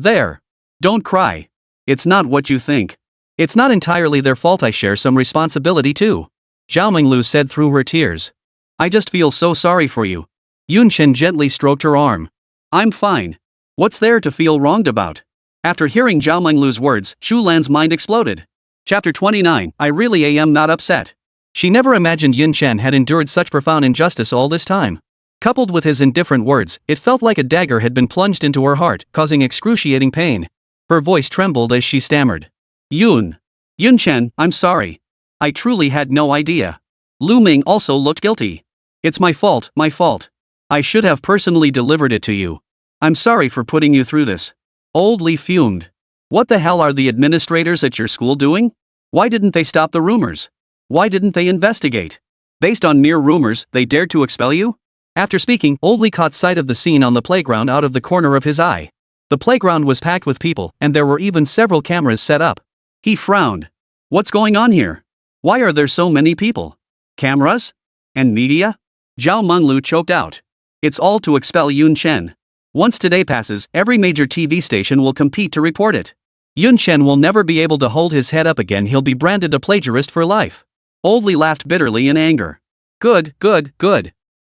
Don't cry. It's not what you think. It's not entirely their fault. I share some responsibility too, Zhao Menglu said through her tears. I just feel so sorry for you. Yun Chen gently stroked her arm. I'm fine. What's there to feel wronged about? After hearing Zhao Menglu's words, Chu Lan's mind exploded. Chapter 29, I really am not upset. She never imagined Yun Chen had endured such profound injustice all this time. Coupled with his indifferent words, it felt like a dagger had been plunged into her heart, causing excruciating pain. Her voice trembled as she stammered. Yun Chen, I'm sorry. I truly had no idea. Lu Ming also looked guilty. It's my fault. I should have personally delivered it to you. I'm sorry for putting you through this. Old Li fumed. What the hell are the administrators at your school doing? Why didn't they stop the rumors? Why didn't they investigate? Based on mere rumors, they dared to expel you? After speaking, Old Li caught sight of the scene on the playground out of the corner of his eye. The playground was packed with people, and there were even several cameras set up. He frowned. What's going on here? Why are there so many people? Cameras? And media? Zhao Menglu choked out. It's all to expel Yun Chen. Once today passes, every major TV station will compete to report it. Yun Chen will never be able to hold his head up again. He'll be branded a plagiarist for life. Old Li laughed bitterly in anger. Good.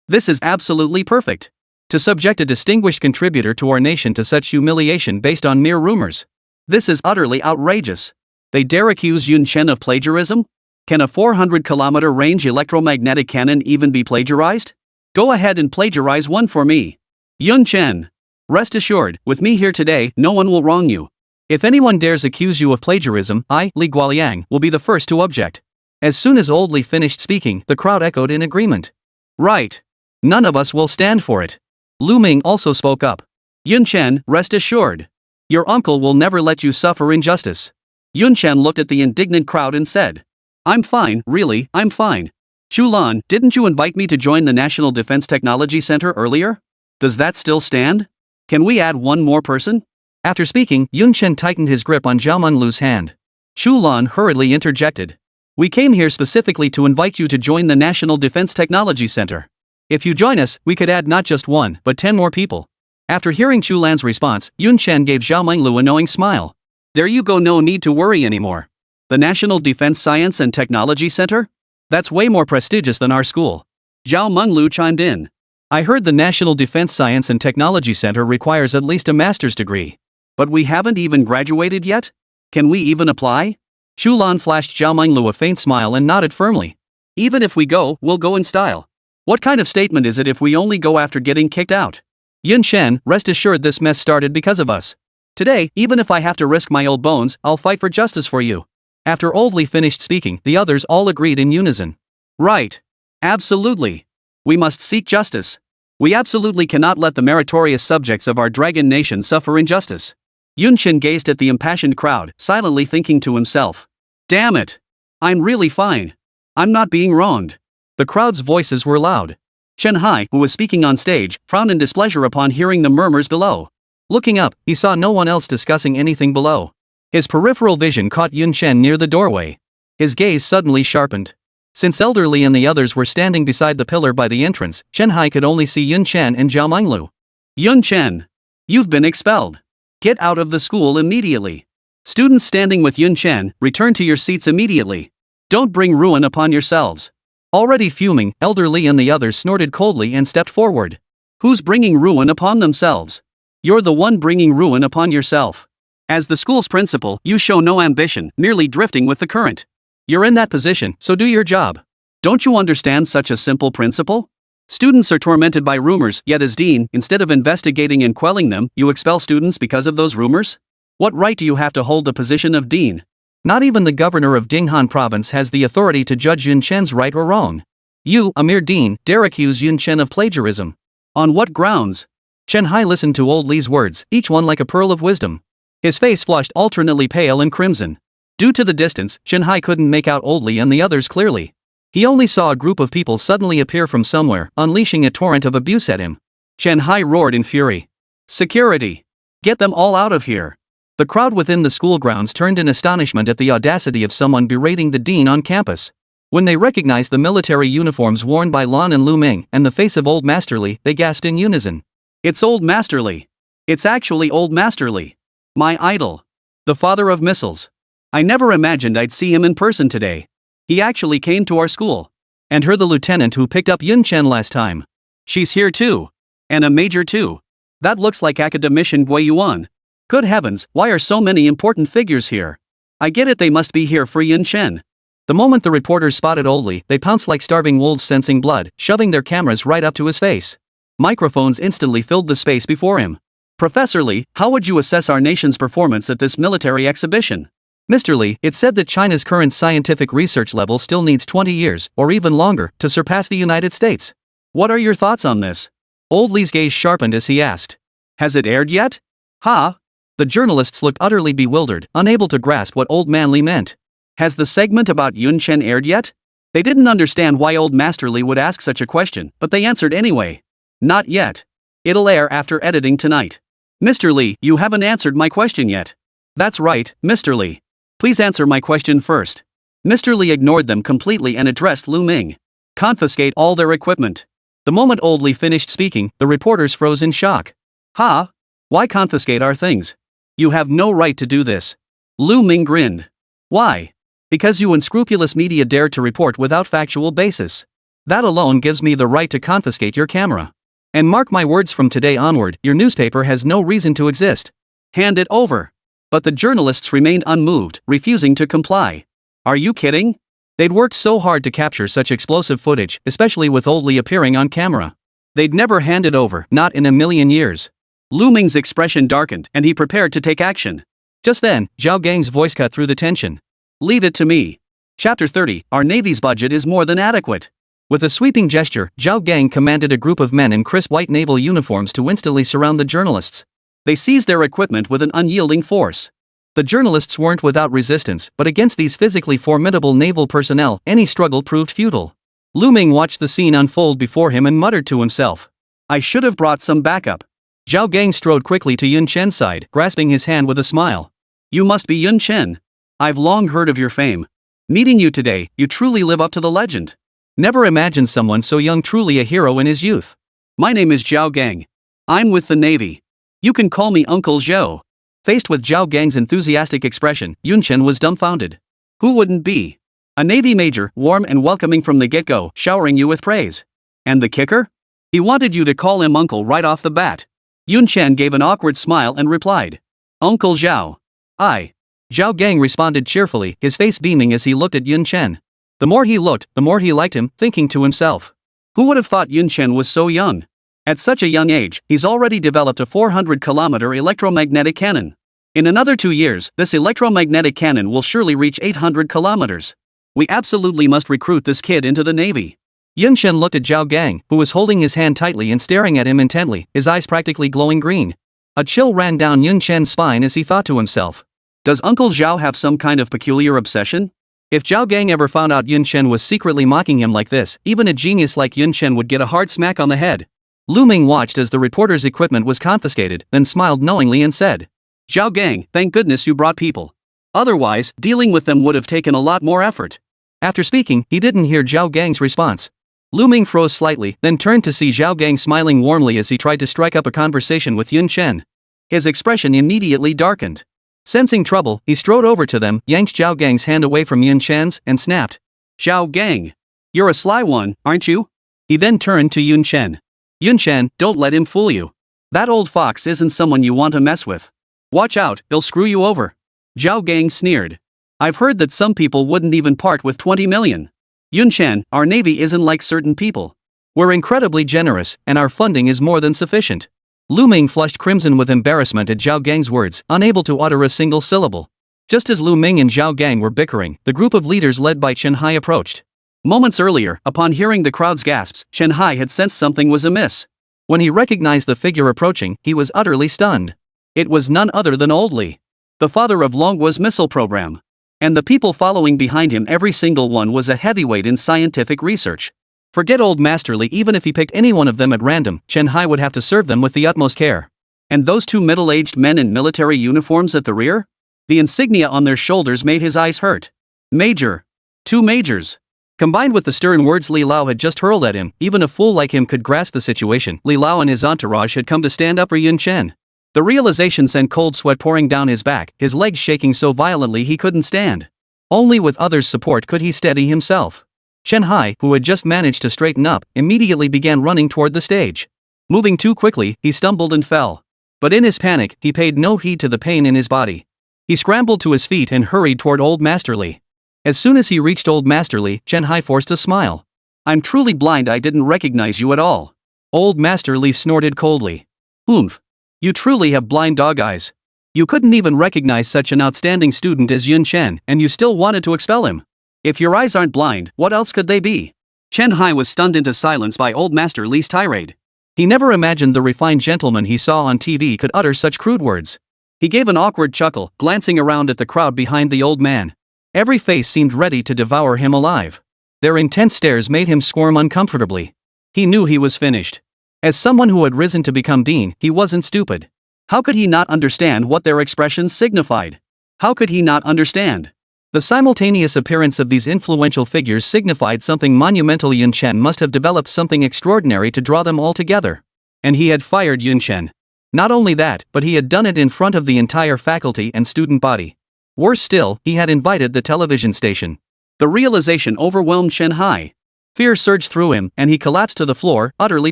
This is absolutely perfect. To subject a distinguished contributor to our nation to such humiliation based on mere rumors. This is utterly outrageous. They dare accuse Yun Chen of plagiarism? Can a 400-kilometer range electromagnetic cannon even be plagiarized? Go ahead and plagiarize one for me. Yun Chen. Rest assured, with me here today, no one will wrong you. If anyone dares accuse you of plagiarism, I, Li Guoliang, will be the first to object. As soon as Old Li finished speaking, the crowd echoed in agreement. Right. None of us will stand for it. Lu Ming also spoke up. Yun Chen, rest assured. Your uncle will never let you suffer injustice. Yun Chen looked at the indignant crowd and said, I'm fine, really, I'm fine. Chu Lan, didn't you invite me to join the National Defense Technology Center earlier? Does that still stand? Can we add one more person? After speaking, Yun Chen tightened his grip on Zhao Menglu's hand. Chu Lan hurriedly interjected. We came here specifically to invite you to join the National Defense Technology Center. If you join us, we could add not just 1, but 10 more people. After hearing Chu Lan's response, Yun Chen gave Zhao Menglu a knowing smile. There you go, no need to worry anymore. The National Defense Science and Technology Center? That's way more prestigious than our school. Zhao Menglu chimed in. I heard the National Defense Science and Technology Center requires at least a master's degree. But we haven't even graduated yet? Can we even apply? Chu Lan flashed Zhao Menglu a faint smile and nodded firmly. Even if we go, we'll go in style. What kind of statement is it if we only go after getting kicked out? Yun Chen, rest assured this mess started because of us. Today, even if I have to risk my old bones, I'll fight for justice for you. After Old Li finished speaking, the others all agreed in unison. Right. Absolutely. We must seek justice. We absolutely cannot let the meritorious subjects of our dragon nation suffer injustice. Yun Chen gazed at the impassioned crowd, silently thinking to himself. Damn it. I'm really fine. I'm not being wronged. The crowd's voices were loud. Chen Hao, who was speaking on stage, frowned in displeasure upon hearing the murmurs below. Looking up, he saw no one else discussing anything below. His peripheral vision caught Yun Chen near the doorway. His gaze suddenly sharpened. Since Elder Li and the others were standing beside the pillar by the entrance, Chen Hao could only see Yun Chen and Zhao Menglu. Yun Chen. You've been expelled. Get out of the school immediately. Students standing with Yun Chen, return to your seats immediately. Don't bring ruin upon yourselves. Already fuming, Elder Li and the others snorted coldly and stepped forward. Who's bringing ruin upon themselves? You're the one bringing ruin upon yourself. As the school's principal, you show no ambition, merely drifting with the current. You're in that position, so do your job. Don't you understand such a simple principle? Students are tormented by rumors, yet as dean, instead of investigating and quelling them, you expel students because of those rumors? What right do you have to hold the position of dean? Not even the governor of Dinghan province has the authority to judge Yun Chen's right or wrong. You, a mere dean, dare accuse Yun Chen of plagiarism. On what grounds? Chen Hao listened to Old Li's words, each one like a pearl of wisdom. His face flushed alternately pale and crimson. Due to the distance, Chen Hao couldn't make out Old Li and the others clearly. He only saw a group of people suddenly appear from somewhere, unleashing a torrent of abuse at him. Chen Hao roared in fury. Security! Get them all out of here! The crowd within the school grounds turned in astonishment at the audacity of someone berating the dean on campus. When they recognized the military uniforms worn by Lan and Lu Ming and the face of Old Master Li, they gasped in unison. It's Old Master Li! It's actually Old Master Li! My idol! The father of missiles! I never imagined I'd see him in person today. He actually came to our school. And her, the lieutenant who picked up Yun Chen last time. She's here too. And a major too. That looks like academician Gui Yuan. Good heavens, why are so many important figures here? I get it, they must be here for Yun Chen. The moment the reporters spotted Old Li, they pounced like starving wolves sensing blood, shoving their cameras right up to his face. Microphones instantly filled the space before him. Professor Li, how would you assess our nation's performance at this military exhibition? Mr. Li, it's said that China's current scientific research level still needs 20 years, or even longer, to surpass the United States. What are your thoughts on this? Old Li's gaze sharpened as he asked. Has it aired yet? Ha? The journalists looked utterly bewildered, unable to grasp what Old Man Li meant. Has the segment about Yun Chen aired yet? They didn't understand why Old Master Li would ask such a question, but they answered anyway. Not yet. It'll air after editing tonight. Mr. Li, you haven't answered my question yet. That's right, Mr. Li. Please answer my question first. Mr. Li ignored them completely and addressed Lu Ming. Confiscate all their equipment. The moment Old Li finished speaking, the reporters froze in shock. Ha? Why confiscate our things? You have no right to do this. Lu Ming grinned. Why? Because you unscrupulous media dared to report without factual basis. That alone gives me the right to confiscate your camera. And mark my words, from today onward, your newspaper has no reason to exist. Hand it over. But the journalists remained unmoved, refusing to comply. Are you kidding? They'd worked so hard to capture such explosive footage, especially with Old Li appearing on camera. They'd never hand it over, not in a million years. Lu Ming's expression darkened, and he prepared to take action. Just then, Zhao Gang's voice cut through the tension. Leave it to me. Chapter 30, our Navy's budget is more than adequate. With a sweeping gesture, Zhao Gang commanded a group of men in crisp white naval uniforms to instantly surround the journalists. They seized their equipment with an unyielding force. The journalists weren't without resistance, but against these physically formidable naval personnel, any struggle proved futile. Lu Ming watched the scene unfold before him and muttered to himself. I should have brought some backup. Zhao Gang strode quickly to Yun Chen's side, grasping his hand with a smile. You must be Yun Chen. I've long heard of your fame. Meeting you today, you truly live up to the legend. Never imagined someone so young truly a hero in his youth. My name is Zhao Gang. I'm with the Navy. You can call me Uncle Zhou. Faced with Zhao Gang's enthusiastic expression, Yun Chen was dumbfounded. Who wouldn't be? A Navy major, warm and welcoming from the get-go, showering you with praise. And the kicker? He wanted you to call him uncle right off the bat. Yun Chen gave an awkward smile and replied. Uncle Zhao. I. Zhao Gang responded cheerfully, his face beaming as he looked at Yun Chen. The more he looked, the more he liked him, thinking to himself. Who would have thought Yun Chen was so young? At such a young age, he's already developed a 400-kilometer electromagnetic cannon. In another 2 years, this electromagnetic cannon will surely reach 800 kilometers. We absolutely must recruit this kid into the Navy. Yun Chen looked at Zhao Gang, who was holding his hand tightly and staring at him intently, his eyes practically glowing green. A chill ran down Yun Chen's spine as he thought to himself. Does Uncle Zhao have some kind of peculiar obsession? If Zhao Gang ever found out Yun Chen was secretly mocking him like this, even a genius like Yun Chen would get a hard smack on the head. Lu Ming watched as the reporter's equipment was confiscated, then smiled knowingly and said. Zhao Gang, thank goodness you brought people. Otherwise, dealing with them would have taken a lot more effort. After speaking, he didn't hear Zhao Gang's response. Lu Ming froze slightly, then turned to see Zhao Gang smiling warmly as he tried to strike up a conversation with Yun Chen. His expression immediately darkened. Sensing trouble, he strode over to them, yanked Zhao Gang's hand away from Yun Chen's, and snapped. Zhao Gang. You're a sly one, aren't you? He then turned to Yun Chen. Yun Chen, don't let him fool you. That old fox isn't someone you want to mess with. Watch out, he'll screw you over. Zhao Gang sneered. I've heard that some people wouldn't even part with 20 million. Yun Chen, our Navy isn't like certain people. We're incredibly generous, and our funding is more than sufficient. Lu Ming flushed crimson with embarrassment at Zhao Gang's words, unable to utter a single syllable. Just as Lu Ming and Zhao Gang were bickering, the group of leaders led by Chen Hao approached. Moments earlier, upon hearing the crowd's gasps, Chen Hao had sensed something was amiss. When he recognized the figure approaching, he was utterly stunned. It was none other than Old Li, the father of Longhua's missile program. And the people following behind him, every single one was a heavyweight in scientific research. Forget Old Masterly, even if he picked any one of them at random, Chen Hao would have to serve them with the utmost care. And those two middle-aged men in military uniforms at the rear? The insignia on their shoulders made his eyes hurt. Major. 2 majors. Combined with the stern words Li Lao had just hurled at him, even a fool like him could grasp the situation. Li Lao and his entourage had come to stand up for Yun Chen. The realization sent cold sweat pouring down his back, his legs shaking so violently he couldn't stand. Only with others' support could he steady himself. Chen Hao, who had just managed to straighten up, immediately began running toward the stage. Moving too quickly, he stumbled and fell. But in his panic, he paid no heed to the pain in his body. He scrambled to his feet and hurried toward Old Masterly. As soon as he reached Old Masterly, Chen Hao forced a smile. "I'm truly blind, I didn't recognize you at all." Old Masterly snorted coldly. "Oomph. You truly have blind dog eyes. You couldn't even recognize such an outstanding student as Yun Chen, and you still wanted to expel him. If your eyes aren't blind, what else could they be?" Chen Hao was stunned into silence by Old Master Li's tirade. He never imagined the refined gentleman he saw on TV could utter such crude words. He gave an awkward chuckle, glancing around at the crowd behind the old man. Every face seemed ready to devour him alive. Their intense stares made him squirm uncomfortably. He knew he was finished. As someone who had risen to become dean, he wasn't stupid. How could he not understand what their expressions signified? How could he not understand? The simultaneous appearance of these influential figures signified something monumental. Yun Chen must have developed something extraordinary to draw them all together. And he had fired Yun Chen. Not only that, but he had done it in front of the entire faculty and student body. Worse still, he had invited the television station. The realization overwhelmed Chen Hao. Fear surged through him, and he collapsed to the floor, utterly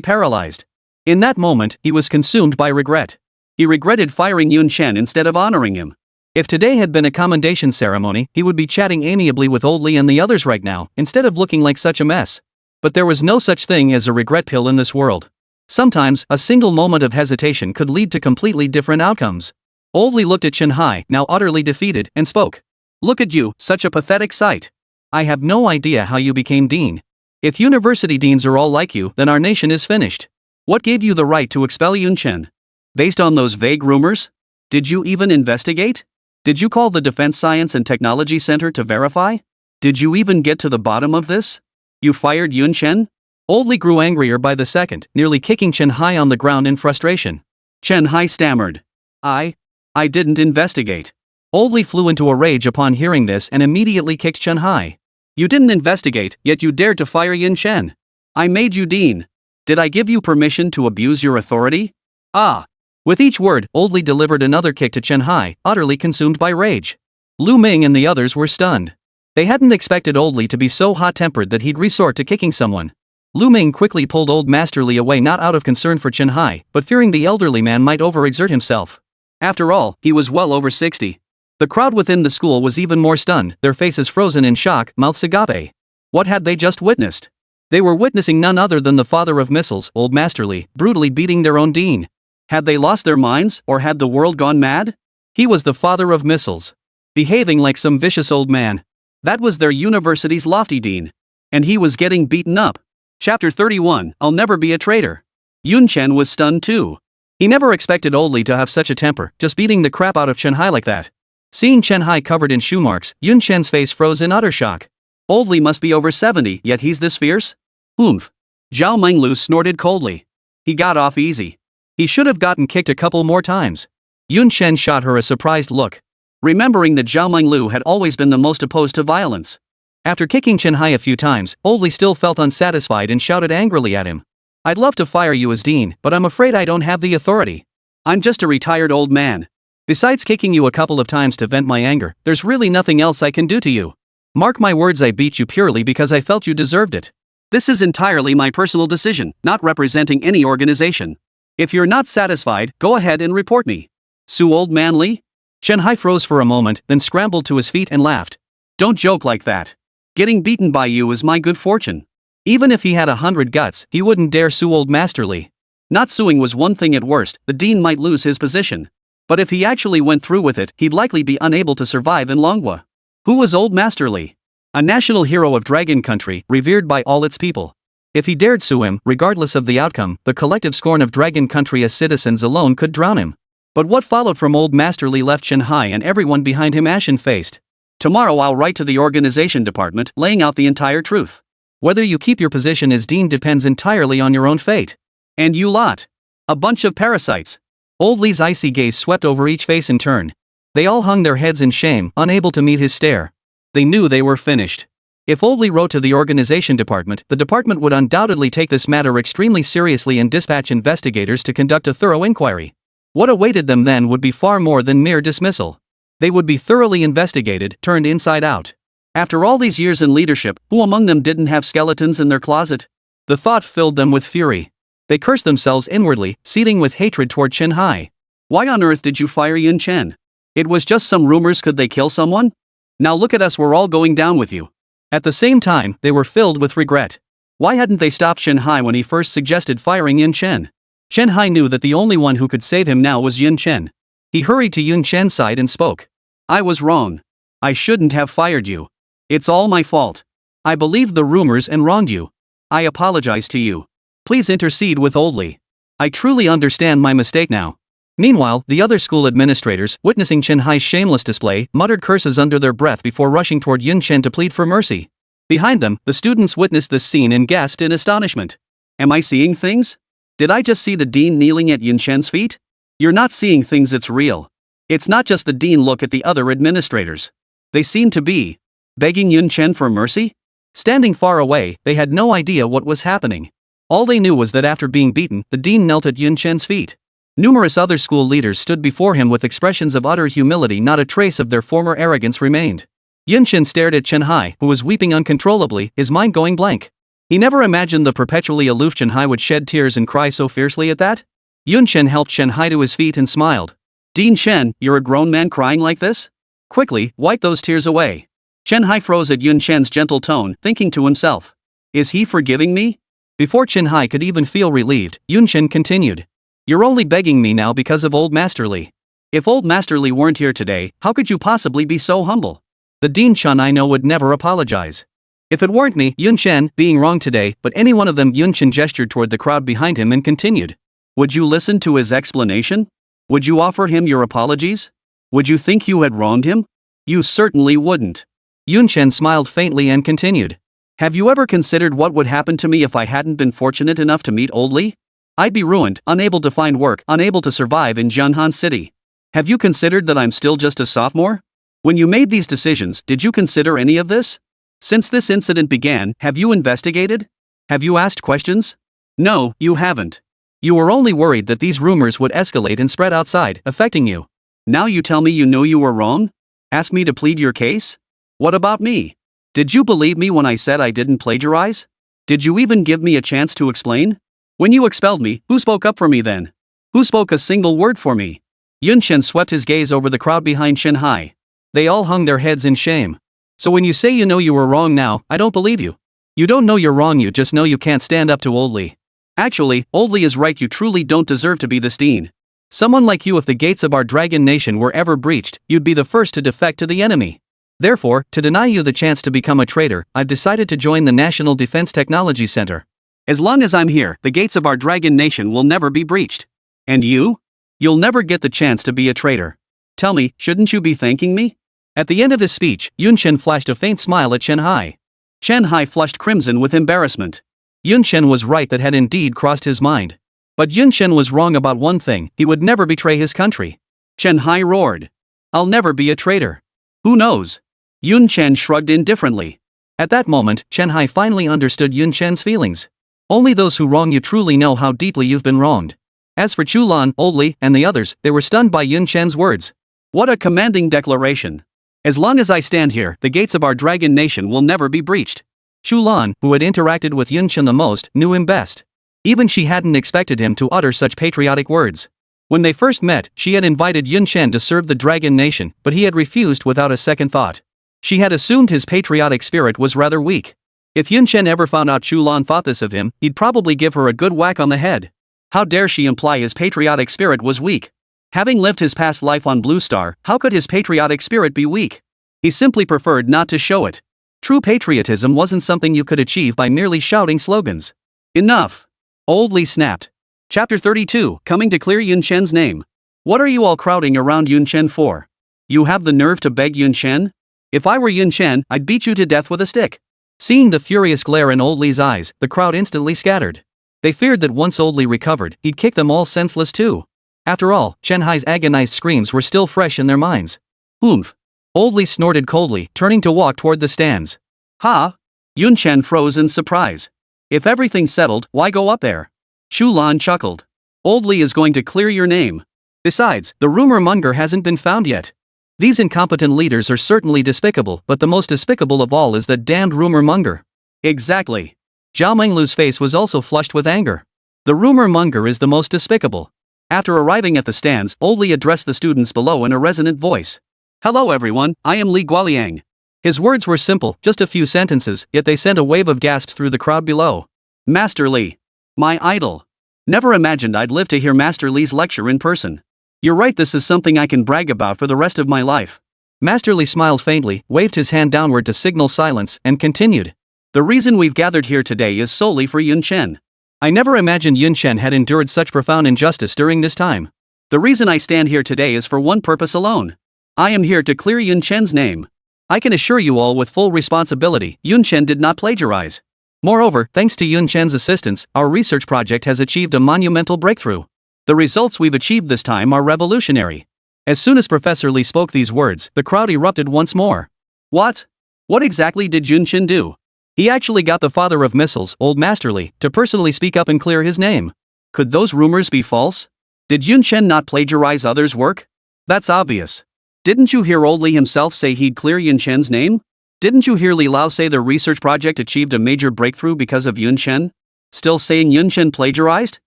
paralyzed. In that moment, he was consumed by regret. He regretted firing Yun Chen instead of honoring him. If today had been a commendation ceremony, he would be chatting amiably with old Li and the others right now, instead of looking like such a mess. But there was no such thing as a regret pill in this world. Sometimes, a single moment of hesitation could lead to completely different outcomes. Old Li looked at Chen Hao, now utterly defeated, and spoke. "Look at you, such a pathetic sight. I have no idea how you became dean. If university deans are all like you, then our nation is finished. What gave you the right to expel Yun Chen? Based on those vague rumors? Did you even investigate? Did you call the Defense Science and Technology Center to verify? Did you even get to the bottom of this? You fired Yun Chen?" Old Li grew angrier by the second, nearly kicking Chen Hao on the ground in frustration. Chen Hao stammered. I didn't investigate." Old Li flew into a rage upon hearing this and immediately kicked Chen Hao. "You didn't investigate, yet you dared to fire Yun Chen. I made you dean. Did I give you permission to abuse your authority?" "Ah." With each word, Old Li delivered another kick to Chen Hao, utterly consumed by rage. Lu Ming and the others were stunned. They hadn't expected Old Li to be so hot-tempered that he'd resort to kicking someone. Lu Ming quickly pulled Old Master Li away, not out of concern for Chen Hao, but fearing the elderly man might overexert himself. After all, he was well over 60. The crowd within the school was even more stunned, their faces frozen in shock, mouths agape. What had they just witnessed? They were witnessing none other than the father of missiles, Old Master Li, brutally beating their own dean. Had they lost their minds, or had the world gone mad? He was the father of missiles. Behaving like some vicious old man. That was their university's lofty dean. And he was getting beaten up. Chapter 31, I'll Never Be a Traitor. Yun Chen was stunned too. He never expected Old Li to have such a temper, just beating the crap out of Chen Hao like that. Seeing Chen Hao covered in shoe marks, Yun Chen's face froze in utter shock. Old Li must be over 70, yet he's this fierce? Oomph. Zhao Menglu snorted coldly. He got off easy. He should have gotten kicked a couple more times. Yun Chen shot her a surprised look. Remembering that Zhao Menglu had always been the most opposed to violence. After kicking Chen Hao a few times, Old Li still felt unsatisfied and shouted angrily at him. "I'd love to fire you as dean, but I'm afraid I don't have the authority. I'm just a retired old man. Besides kicking you a couple of times to vent my anger, there's really nothing else I can do to you. Mark my words, I beat you purely because I felt you deserved it. This is entirely my personal decision, not representing any organization. If you're not satisfied, go ahead and report me." "Sue Old Man Li?" Chen Hao froze for a moment, then scrambled to his feet and laughed. "Don't joke like that. Getting beaten by you is my good fortune. Even if he had 100 guts, he wouldn't dare sue Old Master Li. Not suing was one thing at worst, the dean might lose his position. But if he actually went through with it, he'd likely be unable to survive in Longhua. Who was Old Master Li? A national hero of Dragon Country, revered by all its people. If he dared sue him, regardless of the outcome, the collective scorn of Dragon Country as citizens alone could drown him. But what followed from Old Master Li left Chen Hao and everyone behind him ashen-faced. Tomorrow I'll write to the organization department laying out the entire truth. Whether you keep your position as dean depends entirely on your own fate. And you lot. A bunch of parasites. Old Lee's icy gaze swept over each face in turn. They all hung their heads in shame, unable to meet his stare. They knew they were finished. If Old Lee wrote to the organization department, the department would undoubtedly take this matter extremely seriously and dispatch investigators to conduct a thorough inquiry. What awaited them then would be far more than mere dismissal. They would be thoroughly investigated, turned inside out. After all these years in leadership, who among them didn't have skeletons in their closet? The thought filled them with fury. They cursed themselves inwardly, seething with hatred toward Chen Hai. Why on earth did you fire Yun Chen? It was just some rumors. Could they kill someone? Now look at us, we're all going down with you. At the same time, they were filled with regret. Why hadn't they stopped Chen Hai when he first suggested firing Yun Chen? Chen Hai knew that the only one who could save him now was Yun Chen. He hurried to Yun Chen's side and spoke. I was wrong. I shouldn't have fired you. It's all my fault. I believed the rumors and wronged you. I apologize to you. Please intercede with Old Lee. I truly understand my mistake now. Meanwhile, the other school administrators, witnessing Chen Hai's shameless display, muttered curses under their breath before rushing toward Yun Chen to plead for mercy. Behind them, the students witnessed this scene and gasped in astonishment. Am I seeing things? Did I just see the dean kneeling at Yun Chen's feet? You're not seeing things, it's real. It's not just the dean. Look at the other administrators. They seem to be begging Yun Chen for mercy? Standing far away, they had no idea what was happening. All they knew was that after being beaten, the dean knelt at Yun Chen's feet. Numerous other school leaders stood before him with expressions of utter humility. Not a trace of their former arrogance remained. Yun Chen stared at Chen Hai, who was weeping uncontrollably, his mind going blank. He never imagined the perpetually aloof Chen Hai would shed tears and cry so fiercely at that. Yun Chen helped Chen Hai to his feet and smiled. Dean Chen, you're a grown man crying like this? Quickly, wipe those tears away. Chen Hai froze at Yun Chen's gentle tone, thinking to himself. Is he forgiving me? Before Chen Hai could even feel relieved, Yun Chen continued. You're only begging me now because of old Master Li. If old Master Li weren't here today, how could you possibly be so humble? The Dean Chen I know would never apologize. If it weren't me, Yun Chen, being wrong today, but any one of them. Yun Chen gestured toward the crowd behind him and continued. Would you listen to his explanation? Would you offer him your apologies? Would you think you had wronged him? You certainly wouldn't. Yun Chen smiled faintly and continued. Have you ever considered what would happen to me if I hadn't been fortunate enough to meet Old Li? I'd be ruined, unable to find work, unable to survive in Jianhan City. Have you considered that I'm still just a sophomore? When you made these decisions, did you consider any of this? Since this incident began, have you investigated? Have you asked questions? No, you haven't. You were only worried that these rumors would escalate and spread outside, affecting you. Now you tell me you know you were wrong? Ask me to plead your case? What about me? Did you believe me when I said I didn't plagiarize? Did you even give me a chance to explain? When you expelled me, who spoke up for me then? Who spoke a single word for me? Yun Chen swept his gaze over the crowd behind Chen Hai. They all hung their heads in shame. So when you say you know you were wrong now, I don't believe you. You don't know you're wrong, you just know you can't stand up to Old Li. Actually, Old Li is right, you truly don't deserve to be this dean. Someone like you, if the gates of our dragon nation were ever breached, you'd be the first to defect to the enemy. Therefore, to deny you the chance to become a traitor, I've decided to join the National Defense Technology Center. As long as I'm here, the gates of our dragon nation will never be breached. And you? You'll never get the chance to be a traitor. Tell me, shouldn't you be thanking me? At the end of his speech, Yun Chen flashed a faint smile at Chen Hai. Chen Hai flushed crimson with embarrassment. Yun Chen was right, that had indeed crossed his mind. But Yun Chen was wrong about one thing: he would never betray his country. Chen Hai roared. I'll never be a traitor. Who knows? Yun Chen shrugged indifferently. At that moment, Chen Hai finally understood Yun Chen's feelings. Only those who wrong you truly know how deeply you've been wronged. As for Chu Lan, Old Li, and the others, they were stunned by Yun Chen's words. What a commanding declaration. As long as I stand here, the gates of our dragon nation will never be breached. Chu Lan, who had interacted with Yun Chen the most, knew him best. Even she hadn't expected him to utter such patriotic words. When they first met, she had invited Yun Chen to serve the dragon nation, but he had refused without a second thought. She had assumed his patriotic spirit was rather weak. If Yun Chen ever found out Chu Lan thought this of him, he'd probably give her a good whack on the head. How dare she imply his patriotic spirit was weak? Having lived his past life on Blue Star, how could his patriotic spirit be weak? He simply preferred not to show it. True patriotism wasn't something you could achieve by merely shouting slogans. Enough! Old Li snapped. Chapter 32, coming to clear Yun Chen's name. What are you all crowding around Yun Chen for? You have the nerve to beg Yun Chen? If I were Yun Chen, I'd beat you to death with a stick. Seeing the furious glare in Old Li's eyes, the crowd instantly scattered. They feared that once Old Li recovered, he'd kick them all senseless too. After all, Chen Hai's agonized screams were still fresh in their minds. Oomph. Old Li snorted coldly, turning to walk toward the stands. Ha! Yun Chen froze in surprise. If everything's settled, why go up there? Chu Lan chuckled. Old Li is going to clear your name. Besides, the rumor monger hasn't been found yet. These incompetent leaders are certainly despicable, but the most despicable of all is that damned rumor monger. Exactly. Zhao Menglu's face was also flushed with anger. The rumor monger is the most despicable. After arriving at the stands, Old Li addressed the students below in a resonant voice. Hello everyone, I am Li Guoliang. His words were simple, just a few sentences, yet they sent a wave of gasps through the crowd below. Master Li. My idol. Never imagined I'd live to hear Master Li's lecture in person. You're right, this is something I can brag about for the rest of my life. Master Li smiled faintly, waved his hand downward to signal silence, and continued. The reason we've gathered here today is solely for Yun Chen. I never imagined Yun Chen had endured such profound injustice during this time. The reason I stand here today is for one purpose alone. I am here to clear Yun Chen's name. I can assure you all with full responsibility, Yun Chen did not plagiarize. Moreover, thanks to Yun Chen's assistance, our research project has achieved a monumental breakthrough. The results we've achieved this time are revolutionary. As soon as Professor Li spoke these words, the crowd erupted once more. What? What exactly did Yun Chen do? He actually got the father of missiles, Old Master Li, to personally speak up and clear his name. Could those rumors be false? Did Yun Chen not plagiarize others' work? That's obvious. Didn't you hear Old Li himself say he'd clear Yun Chen's name? Didn't you hear Li Lao say the research project achieved a major breakthrough because of Yun Chen? Still saying Yun Chen plagiarized?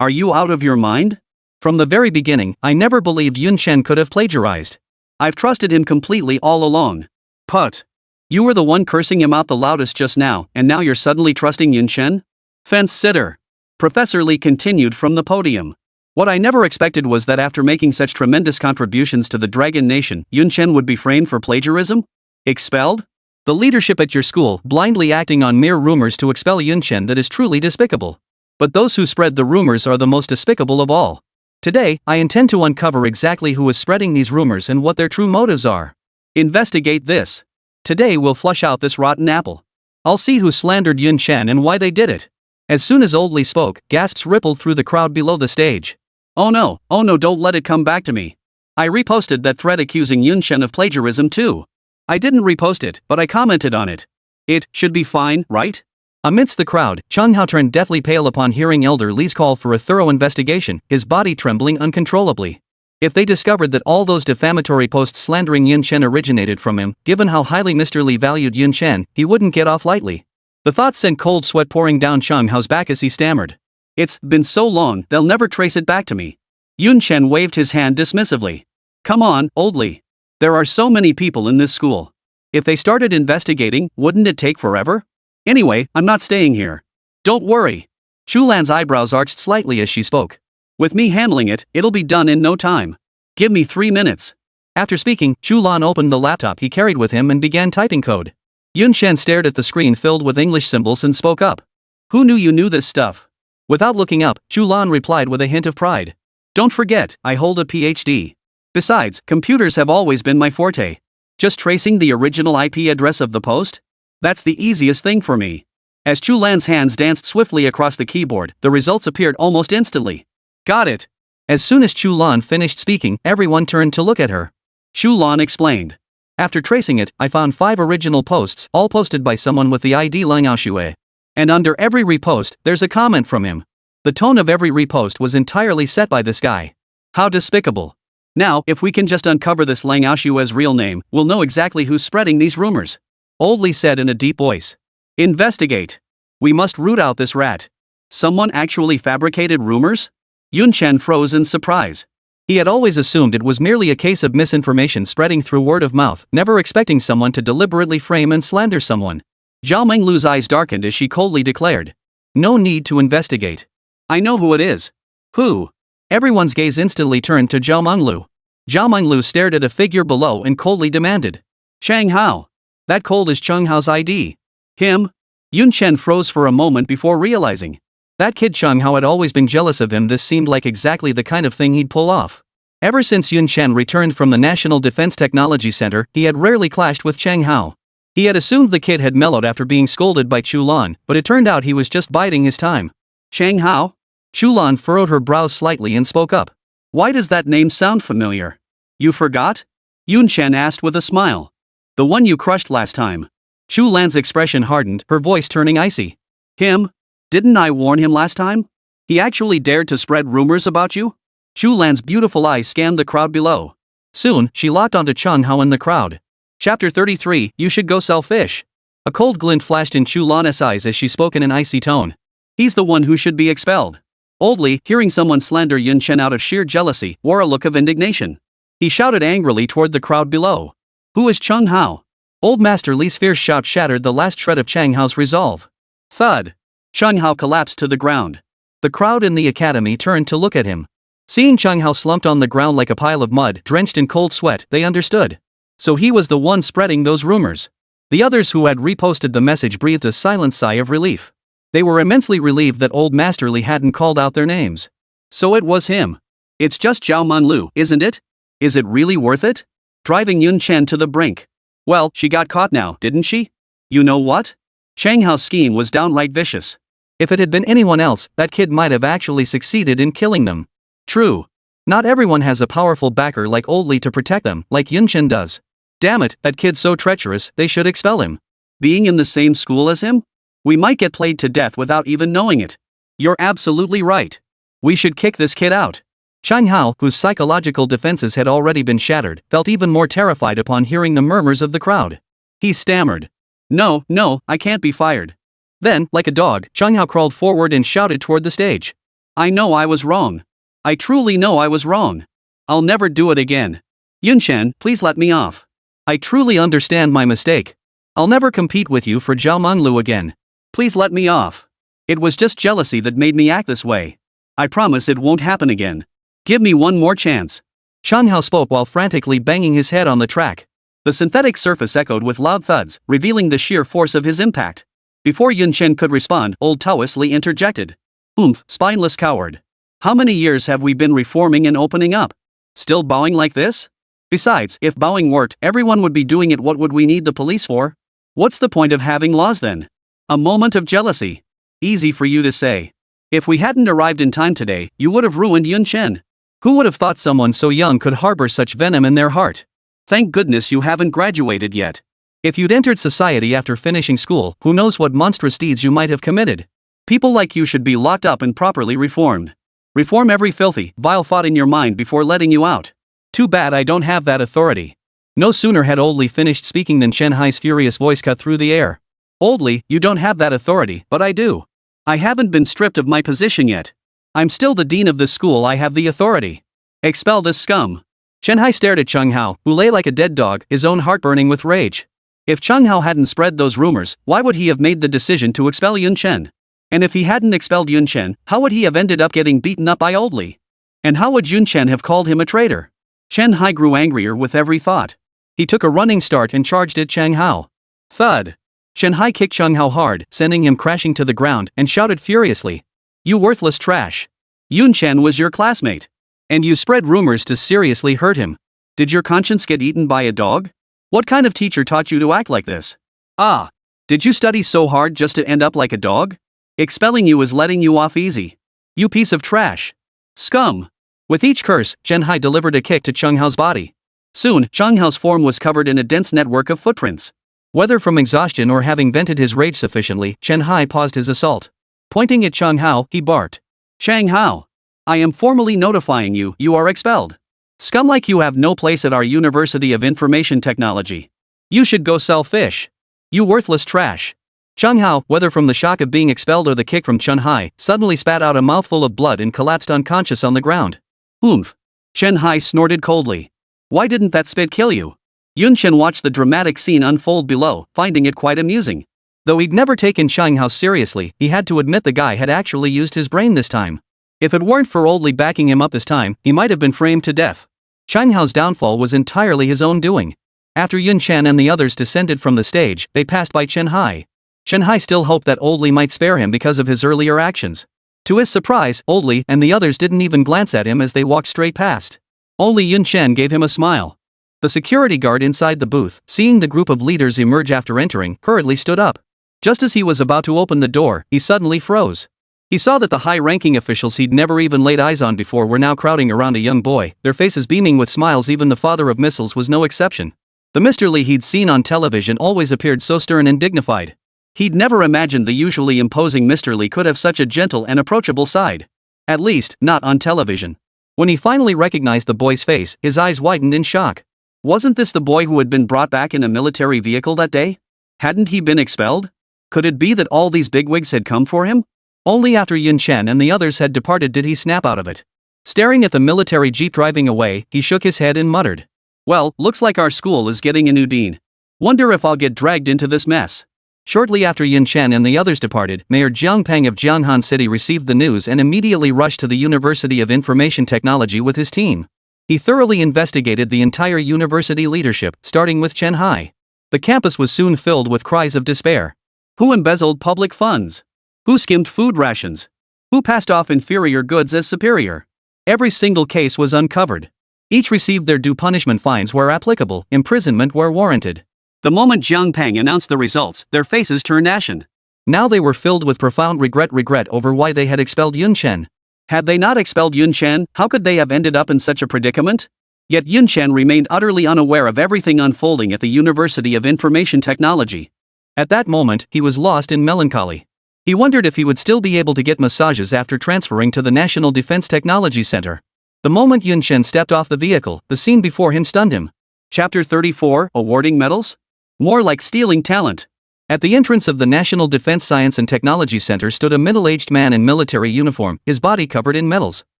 Are you out of your mind? From the very beginning, I never believed Yun Chen could have plagiarized. I've trusted him completely all along. Put. You were the one cursing him out the loudest just now, and now you're suddenly trusting Yun Chen? Fence sitter. Professor Li continued from the podium. What I never expected was that after making such tremendous contributions to the Dragon Nation, Yun Chen would be framed for plagiarism? Expelled? The leadership at your school blindly acting on mere rumors to expel Yun Chen, that is truly despicable. But those who spread the rumors are the most despicable of all. Today, I intend to uncover exactly who is spreading these rumors and what their true motives are. Investigate this. Today we'll flush out this rotten apple. I'll see who slandered Yun Chen and why they did it. As soon as Old Li spoke, gasps rippled through the crowd below the stage. Oh no, don't let it come back to me. I reposted that thread accusing Yun Chen of plagiarism too. I didn't repost it, but I commented on it. It should be fine, right? Amidst the crowd, Cheng Hao turned deathly pale upon hearing Elder Li's call for a thorough investigation, his body trembling uncontrollably. If they discovered that all those defamatory posts slandering Yun Chen originated from him, given how highly Mr. Li valued Yun Chen, he wouldn't get off lightly. The thought sent cold sweat pouring down Cheng Hao's back as he stammered. It's been so long, they'll never trace it back to me. Yun Chen waved his hand dismissively. Come on, Old Li. There are so many people in this school. If they started investigating, wouldn't it take forever? Anyway, I'm not staying here. Don't worry. Chu Lan's eyebrows arched slightly as she spoke. With me handling it, it'll be done in no time. Give me 3 minutes. After speaking, Chu Lan opened the laptop he carried with him and began typing code. Yun Chen stared at the screen filled with English symbols and spoke up. Who knew you knew this stuff? Without looking up, Chu Lan replied with a hint of pride. Don't forget, I hold a PhD. Besides, computers have always been my forte. Just tracing the original IP address of the post? That's the easiest thing for me. As Chu Lan's hands danced swiftly across the keyboard, the results appeared almost instantly. Got it. As soon as Chu Lan finished speaking, everyone turned to look at her. Chu Lan explained. After tracing it, I found 5 original posts, all posted by someone with the ID Lang Aoxue. And under every repost, there's a comment from him. The tone of every repost was entirely set by this guy. How despicable. Now, if we can just uncover this Lang Aoshue's real name, we'll know exactly who's spreading these rumors. Old Li said in a deep voice. Investigate. We must root out this rat. Someone actually fabricated rumors? Yun Chen froze in surprise. He had always assumed it was merely a case of misinformation spreading through word of mouth, never expecting someone to deliberately frame and slander someone. Zhao Menglu's eyes darkened as she coldly declared. No need to investigate. I know who it is. Who? Everyone's gaze instantly turned to Zhao Menglu. Zhao Menglu stared at a figure below and coldly demanded. Cheng Hao. That cold is Cheng Hao's ID. Him? Yun Chen froze for a moment before realizing. That kid Cheng Hao had always been jealous of him. This seemed like exactly the kind of thing he'd pull off. Ever since Yun Chen returned from the National Defense Technology Center, he had rarely clashed with Cheng Hao. He had assumed the kid had mellowed after being scolded by Chu Lan, but it turned out he was just biding his time. Cheng Hao? Chu Lan furrowed her brows slightly and spoke up. Why does that name sound familiar? You forgot? Yun Chen asked with a smile. The one you crushed last time. Chu Lan's expression hardened, her voice turning icy. Him? Didn't I warn him last time? He actually dared to spread rumors about you? Chu Lan's beautiful eyes scanned the crowd below. Soon, she locked onto Cheng Hao in the crowd. Chapter 33, You Should Go Sell Fish. A cold glint flashed in Chu Lan's eyes as she spoke in an icy tone. He's the one who should be expelled. Old Li, hearing someone slander Yun Chen out of sheer jealousy, wore a look of indignation. He shouted angrily toward the crowd below. Who is Cheng Hao? Old Master Li's fierce shout shattered the last shred of Cheng Hao's resolve. Thud. Cheng Hao collapsed to the ground. The crowd in the academy turned to look at him. Seeing Cheng Hao slumped on the ground like a pile of mud, drenched in cold sweat, they understood. So he was the one spreading those rumors. The others who had reposted the message breathed a silent sigh of relief. They were immensely relieved that Old Master Li hadn't called out their names. So it was him. It's just Zhao Manlu, isn't it? Is it really worth it? Driving Yun Chen to the brink. Well, she got caught now, didn't she? You know what? Cheng Hao's scheme was downright vicious. If it had been anyone else, that kid might have actually succeeded in killing them. True. Not everyone has a powerful backer like Old Li to protect them, like Yun Chen does. Damn it, that kid's so treacherous, they should expel him. Being in the same school as him? We might get played to death without even knowing it. You're absolutely right. We should kick this kid out. Cheng Hao, whose psychological defenses had already been shattered, felt even more terrified upon hearing the murmurs of the crowd. He stammered. No, I can't be fired. Then, like a dog, Cheng Hao crawled forward and shouted toward the stage. I know I was wrong. I truly know I was wrong. I'll never do it again. Yun Chen, please let me off. I truly understand my mistake. I'll never compete with you for Zhao Manlu again. Please let me off. It was just jealousy that made me act this way. I promise it won't happen again. Give me one more chance. Cheng Hao spoke while frantically banging his head on the track. The synthetic surface echoed with loud thuds, revealing the sheer force of his impact. Before Yun Chen could respond, old Taoist Li interjected. Oomph, spineless coward. How many years have we been reforming and opening up? Still bowing like this? Besides, if bowing worked, everyone would be doing it. What would we need the police for? What's the point of having laws then? A moment of jealousy. Easy for you to say. If we hadn't arrived in time today, you would have ruined Yun Chen. Who would have thought someone so young could harbor such venom in their heart? Thank goodness you haven't graduated yet. If you'd entered society after finishing school, who knows what monstrous deeds you might have committed. People like you should be locked up and properly reformed. Reform every filthy, vile thought in your mind before letting you out. Too bad I don't have that authority. No sooner had Old Li finished speaking than Chen Hai's furious voice cut through the air. Old Li, you don't have that authority, but I do. I haven't been stripped of my position yet. I'm still the dean of this school. I have the authority. Expel this scum. Chen Hai stared at Cheng Hao, who lay like a dead dog, his own heart burning with rage. If Cheng Hao hadn't spread those rumors, why would he have made the decision to expel Yun Chen? And if he hadn't expelled Yun Chen, how would he have ended up getting beaten up by Old Li? And how would Yun Chen have called him a traitor? Chen Hai grew angrier with every thought. He took a running start and charged at Cheng Hao. Thud. Chen Hai kicked Cheng Hao hard, sending him crashing to the ground, and shouted furiously. You worthless trash. Yun Chen was your classmate. And you spread rumors to seriously hurt him. Did your conscience get eaten by a dog? What kind of teacher taught you to act like this? Ah. Did you study so hard just to end up like a dog? Expelling you is letting you off easy. You piece of trash. Scum. With each curse, Chen Hai delivered a kick to Cheng Hao's body. Soon, Cheng Hao's form was covered in a dense network of footprints. Whether from exhaustion or having vented his rage sufficiently, Chen Hai paused his assault. Pointing at Cheng Hao, he barked. Cheng Hao. I am formally notifying you, you are expelled. Scum like you have no place at our University of Information Technology. You should go sell fish. You worthless trash. Cheng Hao, whether from the shock of being expelled or the kick from Chen Hai, suddenly spat out a mouthful of blood and collapsed unconscious on the ground. Oomph. Chen Hai snorted coldly. Why didn't that spit kill you? Yun Chen watched the dramatic scene unfold below, finding it quite amusing. Though he'd never taken Cheng Hao seriously, he had to admit the guy had actually used his brain this time. If it weren't for Old Li backing him up this time, he might have been framed to death. Cheng Hao's downfall was entirely his own doing. After Yun Chen and the others descended from the stage, they passed by Chen Hai. Chen Hai still hoped that Old Li might spare him because of his earlier actions. To his surprise, Old Li and the others didn't even glance at him as they walked straight past. Only Yun Chen gave him a smile. The security guard inside the booth, seeing the group of leaders emerge after entering, hurriedly stood up. Just as he was about to open the door, he suddenly froze. He saw that the high-ranking officials he'd never even laid eyes on before were now crowding around a young boy, their faces beaming with smiles. Even the father of missiles was no exception. The Mr. Li he'd seen on television always appeared so stern and dignified. He'd never imagined the usually imposing Mr. Li could have such a gentle and approachable side. At least, not on television. When he finally recognized the boy's face, his eyes widened in shock. Wasn't this the boy who had been brought back in a military vehicle that day? Hadn't he been expelled? Could it be that all these bigwigs had come for him? Only after Yun Chen and the others had departed did he snap out of it. Staring at the military jeep driving away, he shook his head and muttered. Well, looks like our school is getting a new dean. Wonder if I'll get dragged into this mess. Shortly after Yun Chen and the others departed, Mayor Jiang Peng of Jianghan City received the news and immediately rushed to the University of Information Technology with his team. He thoroughly investigated the entire university leadership, starting with Chen Hao. The campus was soon filled with cries of despair. Who embezzled public funds? Who skimmed food rations? Who passed off inferior goods as superior? Every single case was uncovered. Each received their due punishment, fines where applicable, imprisonment where warranted. The moment Jiang Peng announced the results, their faces turned ashen. Now they were filled with profound regret over why they had expelled Yun Chen. Had they not expelled Yun Chen, how could they have ended up in such a predicament? Yet Yun Chen remained utterly unaware of everything unfolding at the University of Information Technology. At that moment, he was lost in melancholy. He wondered if he would still be able to get massages after transferring to the National Defense Technology Center. The moment Yun Chen stepped off the vehicle, the scene before him stunned him. Chapter 34, Awarding Medals? More like stealing talent. At the entrance of the National Defense Science and Technology Center stood a middle-aged man in military uniform, his body covered in medals.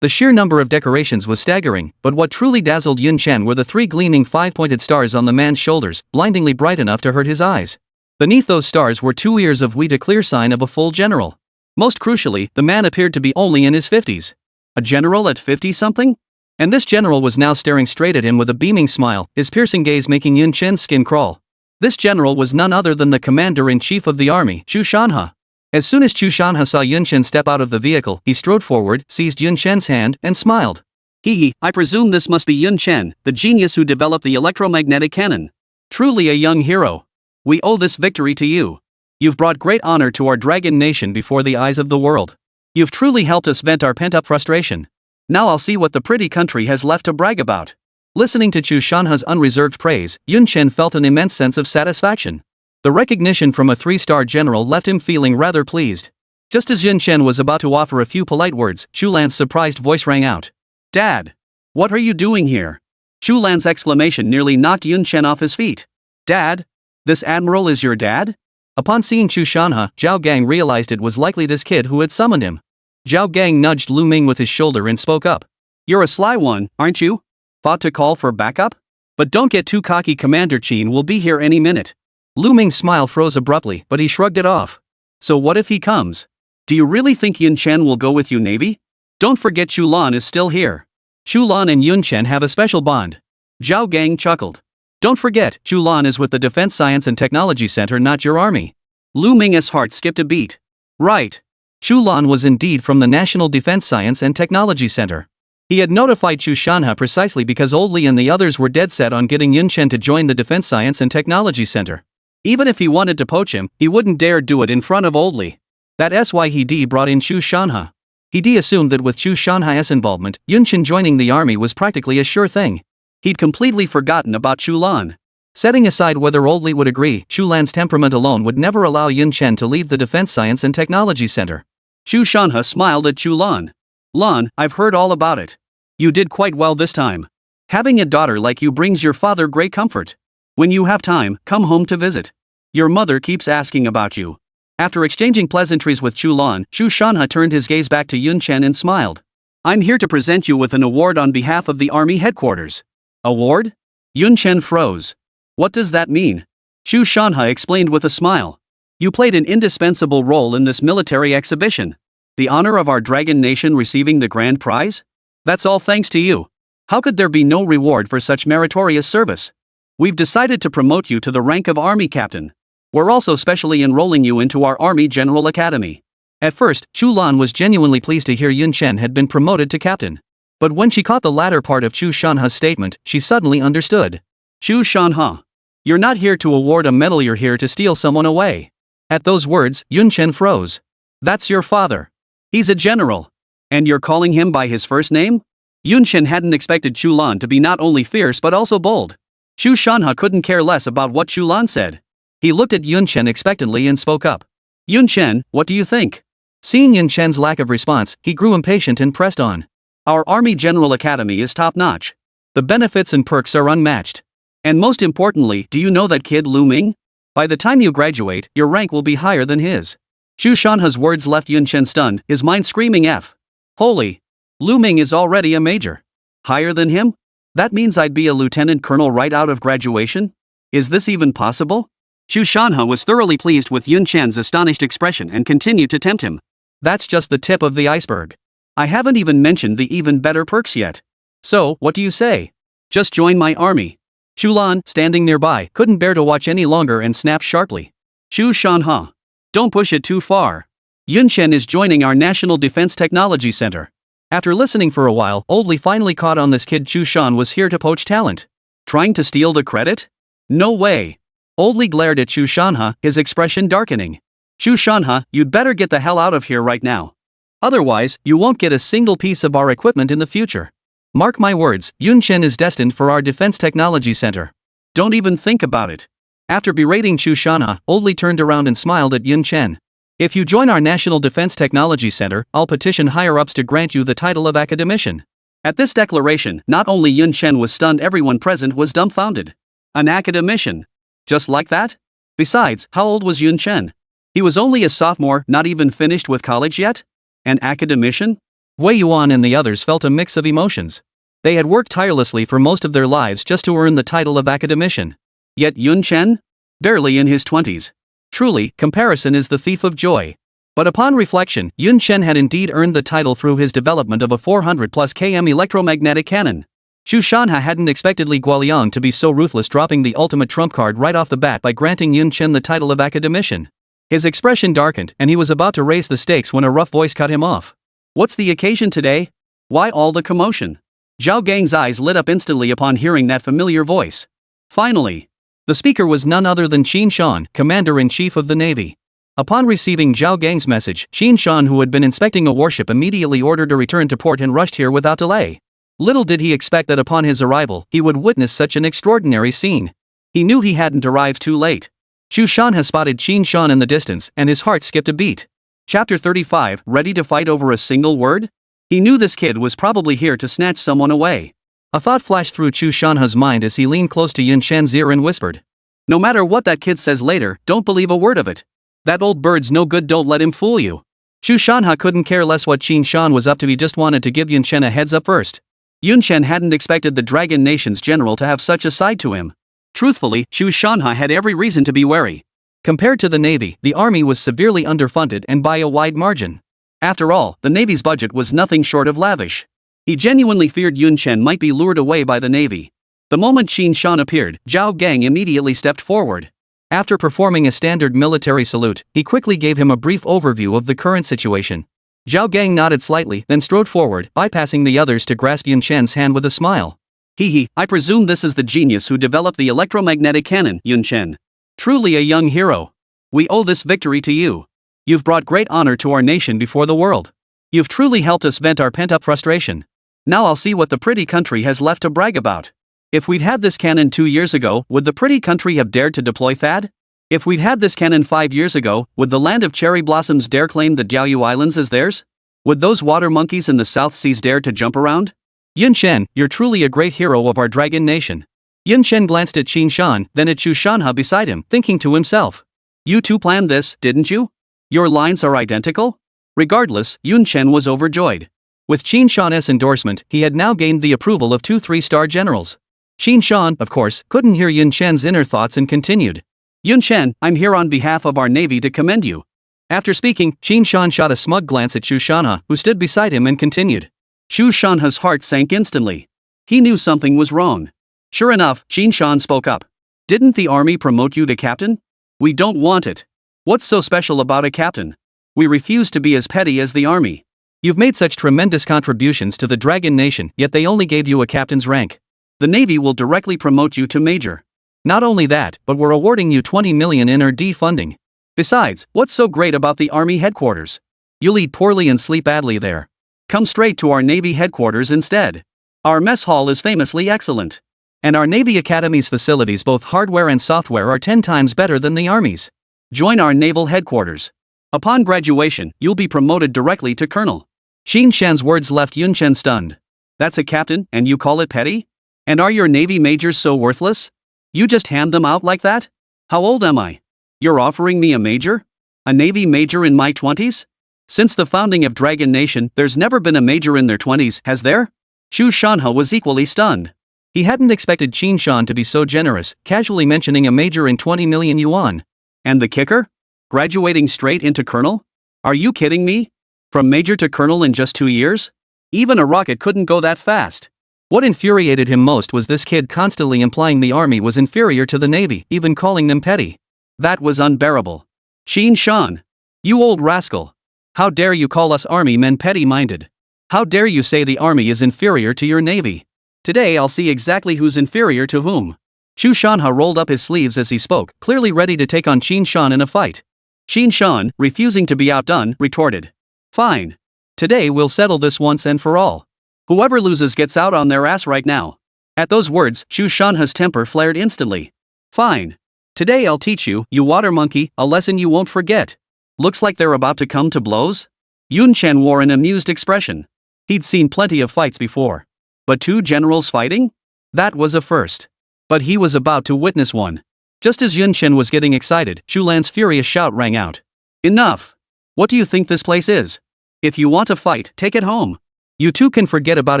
The sheer number of decorations was staggering, but what truly dazzled Yun Chen were the 3 gleaming 5-pointed stars on the man's shoulders, blindingly bright enough to hurt his eyes. Beneath those stars were 2 ears of wheat, a clear sign of a full general. Most crucially, the man appeared to be only in his 50s. A general at 50-something? And this general was now staring straight at him with a beaming smile, his piercing gaze making Yun Chen's skin crawl. This general was none other than the commander-in-chief of the army, Chu Lan. As soon as Chu Lan saw Yun Chen step out of the vehicle, he strode forward, seized Yun Chen's hand, and smiled. I presume this must be Yun Chen, the genius who developed the electromagnetic cannon. Truly a young hero. We owe this victory to you. You've brought great honor to our dragon nation before the eyes of the world. You've truly helped us vent our pent-up frustration. Now I'll see what the pretty country has left to brag about. Listening to Chu Shanha's unreserved praise, Yun Chen felt an immense sense of satisfaction. The recognition from a 3-star general left him feeling rather pleased. Just as Yun Chen was about to offer a few polite words, Chu Lan's surprised voice rang out. Dad! What are you doing here? Chu Lan's exclamation nearly knocked Yun Chen off his feet. Dad? This admiral is your dad? Upon seeing Chu Shanha, Zhao Gang realized it was likely this kid who had summoned him. Zhao Gang nudged Lu Ming with his shoulder and spoke up. You're a sly one, aren't you? Thought to call for backup? But don't get too cocky, Commander Chen will be here any minute. Lu Ming's smile froze abruptly, but he shrugged it off. So what if he comes? Do you really think Yun Chen will go with you, Navy? Don't forget Chu Lan is still here. Chu Lan and Yun Chen have a special bond. Zhao Gang chuckled. Don't forget, Chu Lan is with the Defense Science and Technology Center, not your army. Lu Ming's heart skipped a beat. Right. Chu Lan was indeed from the National Defense Science and Technology Center. He had notified Chu Shanha precisely because Old Li and the others were dead set on getting Yun Chen to join the Defense Science and Technology Center. Even if he wanted to poach him, he wouldn't dare do it in front of Old Li. That's why he brought in Chu Shanha. He assumed that with Chu Shanha's involvement, Yun Chen joining the army was practically a sure thing. He'd completely forgotten about Chu Lan. Setting aside whether Old Li would agree, Chu Lan's temperament alone would never allow Yun Chen to leave the Defense Science and Technology Center. Chu Shanha smiled at Chu Lan. Lan, I've heard all about it. You did quite well this time. Having a daughter like you brings your father great comfort. When you have time, come home to visit. Your mother keeps asking about you. After exchanging pleasantries with Chu Lan, Chu Shanha turned his gaze back to Yun Chen and smiled. I'm here to present you with an award on behalf of the Army headquarters. Award? Yun Chen froze. What does that mean? Chu Shanha explained with a smile. You played an indispensable role in this military exhibition. The honor of our dragon nation receiving the grand prize? That's all thanks to you. How could there be no reward for such meritorious service? We've decided to promote you to the rank of Army Captain. We're also specially enrolling you into our Army General Academy. At first, Chu Lan was genuinely pleased to hear Yun Chen had been promoted to captain. But when she caught the latter part of Chu Shanha's statement, she suddenly understood. Chu Shanha. You're not here to award a medal, you're here to steal someone away. At those words, Yun Chen froze. That's your father. He's a general. And you're calling him by his first name? Yun Chen hadn't expected Chu Lan to be not only fierce but also bold. Chu Shanha couldn't care less about what Chu Lan said. He looked at Yun Chen expectantly and spoke up. Yun Chen, what do you think? Seeing Yun Chen's lack of response, he grew impatient and pressed on. Our Army General Academy is top-notch. The benefits and perks are unmatched. And most importantly, do you know that kid Lu Ming? By the time you graduate, your rank will be higher than his. Chu Shanha's words left Yun Chen stunned, his mind screaming F. Holy! Lu Ming is already a major. Higher than him? That means I'd be a lieutenant colonel right out of graduation? Is this even possible? Chu Shanha was thoroughly pleased with Yun Chen's astonished expression and continued to tempt him. That's just the tip of the iceberg. I haven't even mentioned the even better perks yet. So, what do you say? Just join my army. Chu Lan, standing nearby, couldn't bear to watch any longer and snapped sharply. Chu Shanha. Don't push it too far. Yun Chen is joining our National Defense Technology Center. After listening for a while, Old Li finally caught on this kid Chu Shan was here to poach talent. Trying to steal the credit? No way. Old Li glared at Chu Shanha, his expression darkening. Chu Shanha, you'd better get the hell out of here right now. Otherwise, you won't get a single piece of our equipment in the future. Mark my words, Yun Chen is destined for our Defense Technology Center. Don't even think about it. After berating Chu Shanha, Old Li turned around and smiled at Yun Chen. If you join our National Defense Technology Center, I'll petition higher-ups to grant you the title of academician. At this declaration, not only Yun Chen was stunned, everyone present was dumbfounded. An academician? Just like that? Besides, how old was Yun Chen? He was only a sophomore, not even finished with college yet? An academician? Wei Yuan and the others felt a mix of emotions. They had worked tirelessly for most of their lives just to earn the title of academician. Yet Yun Chen? Barely in his 20s. Truly, comparison is the thief of joy. But upon reflection, Yun Chen had indeed earned the title through his development of a 400+ km electromagnetic cannon. Chu Shanha hadn't expected Li Guoliang to be so ruthless, dropping the ultimate trump card right off the bat by granting Yun Chen the title of academician. His expression darkened, and he was about to raise the stakes when a rough voice cut him off. What's the occasion today? Why all the commotion? Zhao Gang's eyes lit up instantly upon hearing that familiar voice. Finally. The speaker was none other than Qin Shan, Commander-in-Chief of the Navy. Upon receiving Zhao Gang's message, Qin Shan, who had been inspecting a warship, immediately ordered a return to port and rushed here without delay. Little did he expect that upon his arrival, he would witness such an extraordinary scene. He knew he hadn't arrived too late. Chu Shan has spotted Qin Shan in the distance, and his heart skipped a beat. Chapter 35, ready to fight over a single word? He knew this kid was probably here to snatch someone away. A thought flashed through Chu Shanha's mind as he leaned close to Yun Chen's ear and whispered. No matter what that kid says later, don't believe a word of it. That old bird's no good, don't let him fool you. Chu Shanha couldn't care less what Qin Shan was up to, he just wanted to give Yun Chen a heads up first. Yun Chen hadn't expected the Dragon Nation's general to have such a side to him. Truthfully, Chu Shanha had every reason to be wary. Compared to the Navy, the Army was severely underfunded and by a wide margin. After all, the Navy's budget was nothing short of lavish. He genuinely feared Yun Chen might be lured away by the Navy. The moment Qin Shan appeared, Zhao Gang immediately stepped forward. After performing a standard military salute, he quickly gave him a brief overview of the current situation. Zhao Gang nodded slightly, then strode forward, bypassing the others to grasp Yun Chen's hand with a smile. I presume this is the genius who developed the electromagnetic cannon, Yun Chen. Truly a young hero. We owe this victory to you. You've brought great honor to our nation before the world. You've truly helped us vent our pent-up frustration. Now I'll see what the pretty country has left to brag about. If we'd had this cannon 2 years ago, would the pretty country have dared to deploy THAAD? If we'd had this cannon 5 years ago, would the land of cherry blossoms dare claim the Diaoyu Islands as theirs? Would those water monkeys in the South Seas dare to jump around? Yun Chen, you're truly a great hero of our dragon nation. Yun Chen glanced at Qin Shan, then at Chu Shanha beside him, thinking to himself. You two planned this, didn't you? Your lines are identical? Regardless, Yun Chen was overjoyed. With Qin Shan's endorsement, he had now gained the approval of 2 3-star generals. Qin Shan, of course, couldn't hear Yun Chen's inner thoughts and continued. Yun Chen, I'm here on behalf of our Navy to commend you. After speaking, Qin Shan shot a smug glance at Chu Shanha, who stood beside him, and continued. Chu Shanha's heart sank instantly. He knew something was wrong. Sure enough, Qin Shan spoke up. Didn't the army promote you to captain? We don't want it. What's so special about a captain? We refuse to be as petty as the army. You've made such tremendous contributions to the Dragon Nation, yet they only gave you a captain's rank. The Navy will directly promote you to major. Not only that, but we're awarding you 20 million in R&D funding. Besides, what's so great about the Army headquarters? You'll eat poorly and sleep badly there. Come straight to our Navy headquarters instead. Our mess hall is famously excellent. And our Navy Academy's facilities, both hardware and software, are 10 times better than the Army's. Join our naval headquarters. Upon graduation, you'll be promoted directly to colonel. Xin Shan's words left Yun Chen stunned. That's a captain, and you call it petty? And are your Navy majors so worthless? You just hand them out like that? How old am I? You're offering me a major? A Navy major in my 20s? Since the founding of Dragon Nation, there's never been a major in their 20s, has there? Chu Lan was equally stunned. He hadn't expected Xin Shan to be so generous, casually mentioning a major in 20 million yuan. And the kicker? Graduating straight into colonel? Are you kidding me? From major to colonel in just 2 years? Even a rocket couldn't go that fast. What infuriated him most was this kid constantly implying the Army was inferior to the Navy, even calling them petty. That was unbearable. Xin Shan, you old rascal. How dare you call us Army men petty-minded? How dare you say the Army is inferior to your Navy? Today I'll see exactly who's inferior to whom. Chu Lan rolled up his sleeves as he spoke, clearly ready to take on Xin Shan in a fight. Xin Shan, refusing to be outdone, retorted. Fine. Today we'll settle this once and for all. Whoever loses gets out on their ass right now. At those words, Chu Lan's temper flared instantly. Fine. Today I'll teach you, you water monkey, a lesson you won't forget. Looks like they're about to come to blows? Yun Chen wore an amused expression. He'd seen plenty of fights before. But 2 generals fighting? That was a first. But he was about to witness one. Just as Yun Chen was getting excited, Chu Lan's furious shout rang out. Enough! What do you think this place is? If you want to fight, take it home. You two can forget about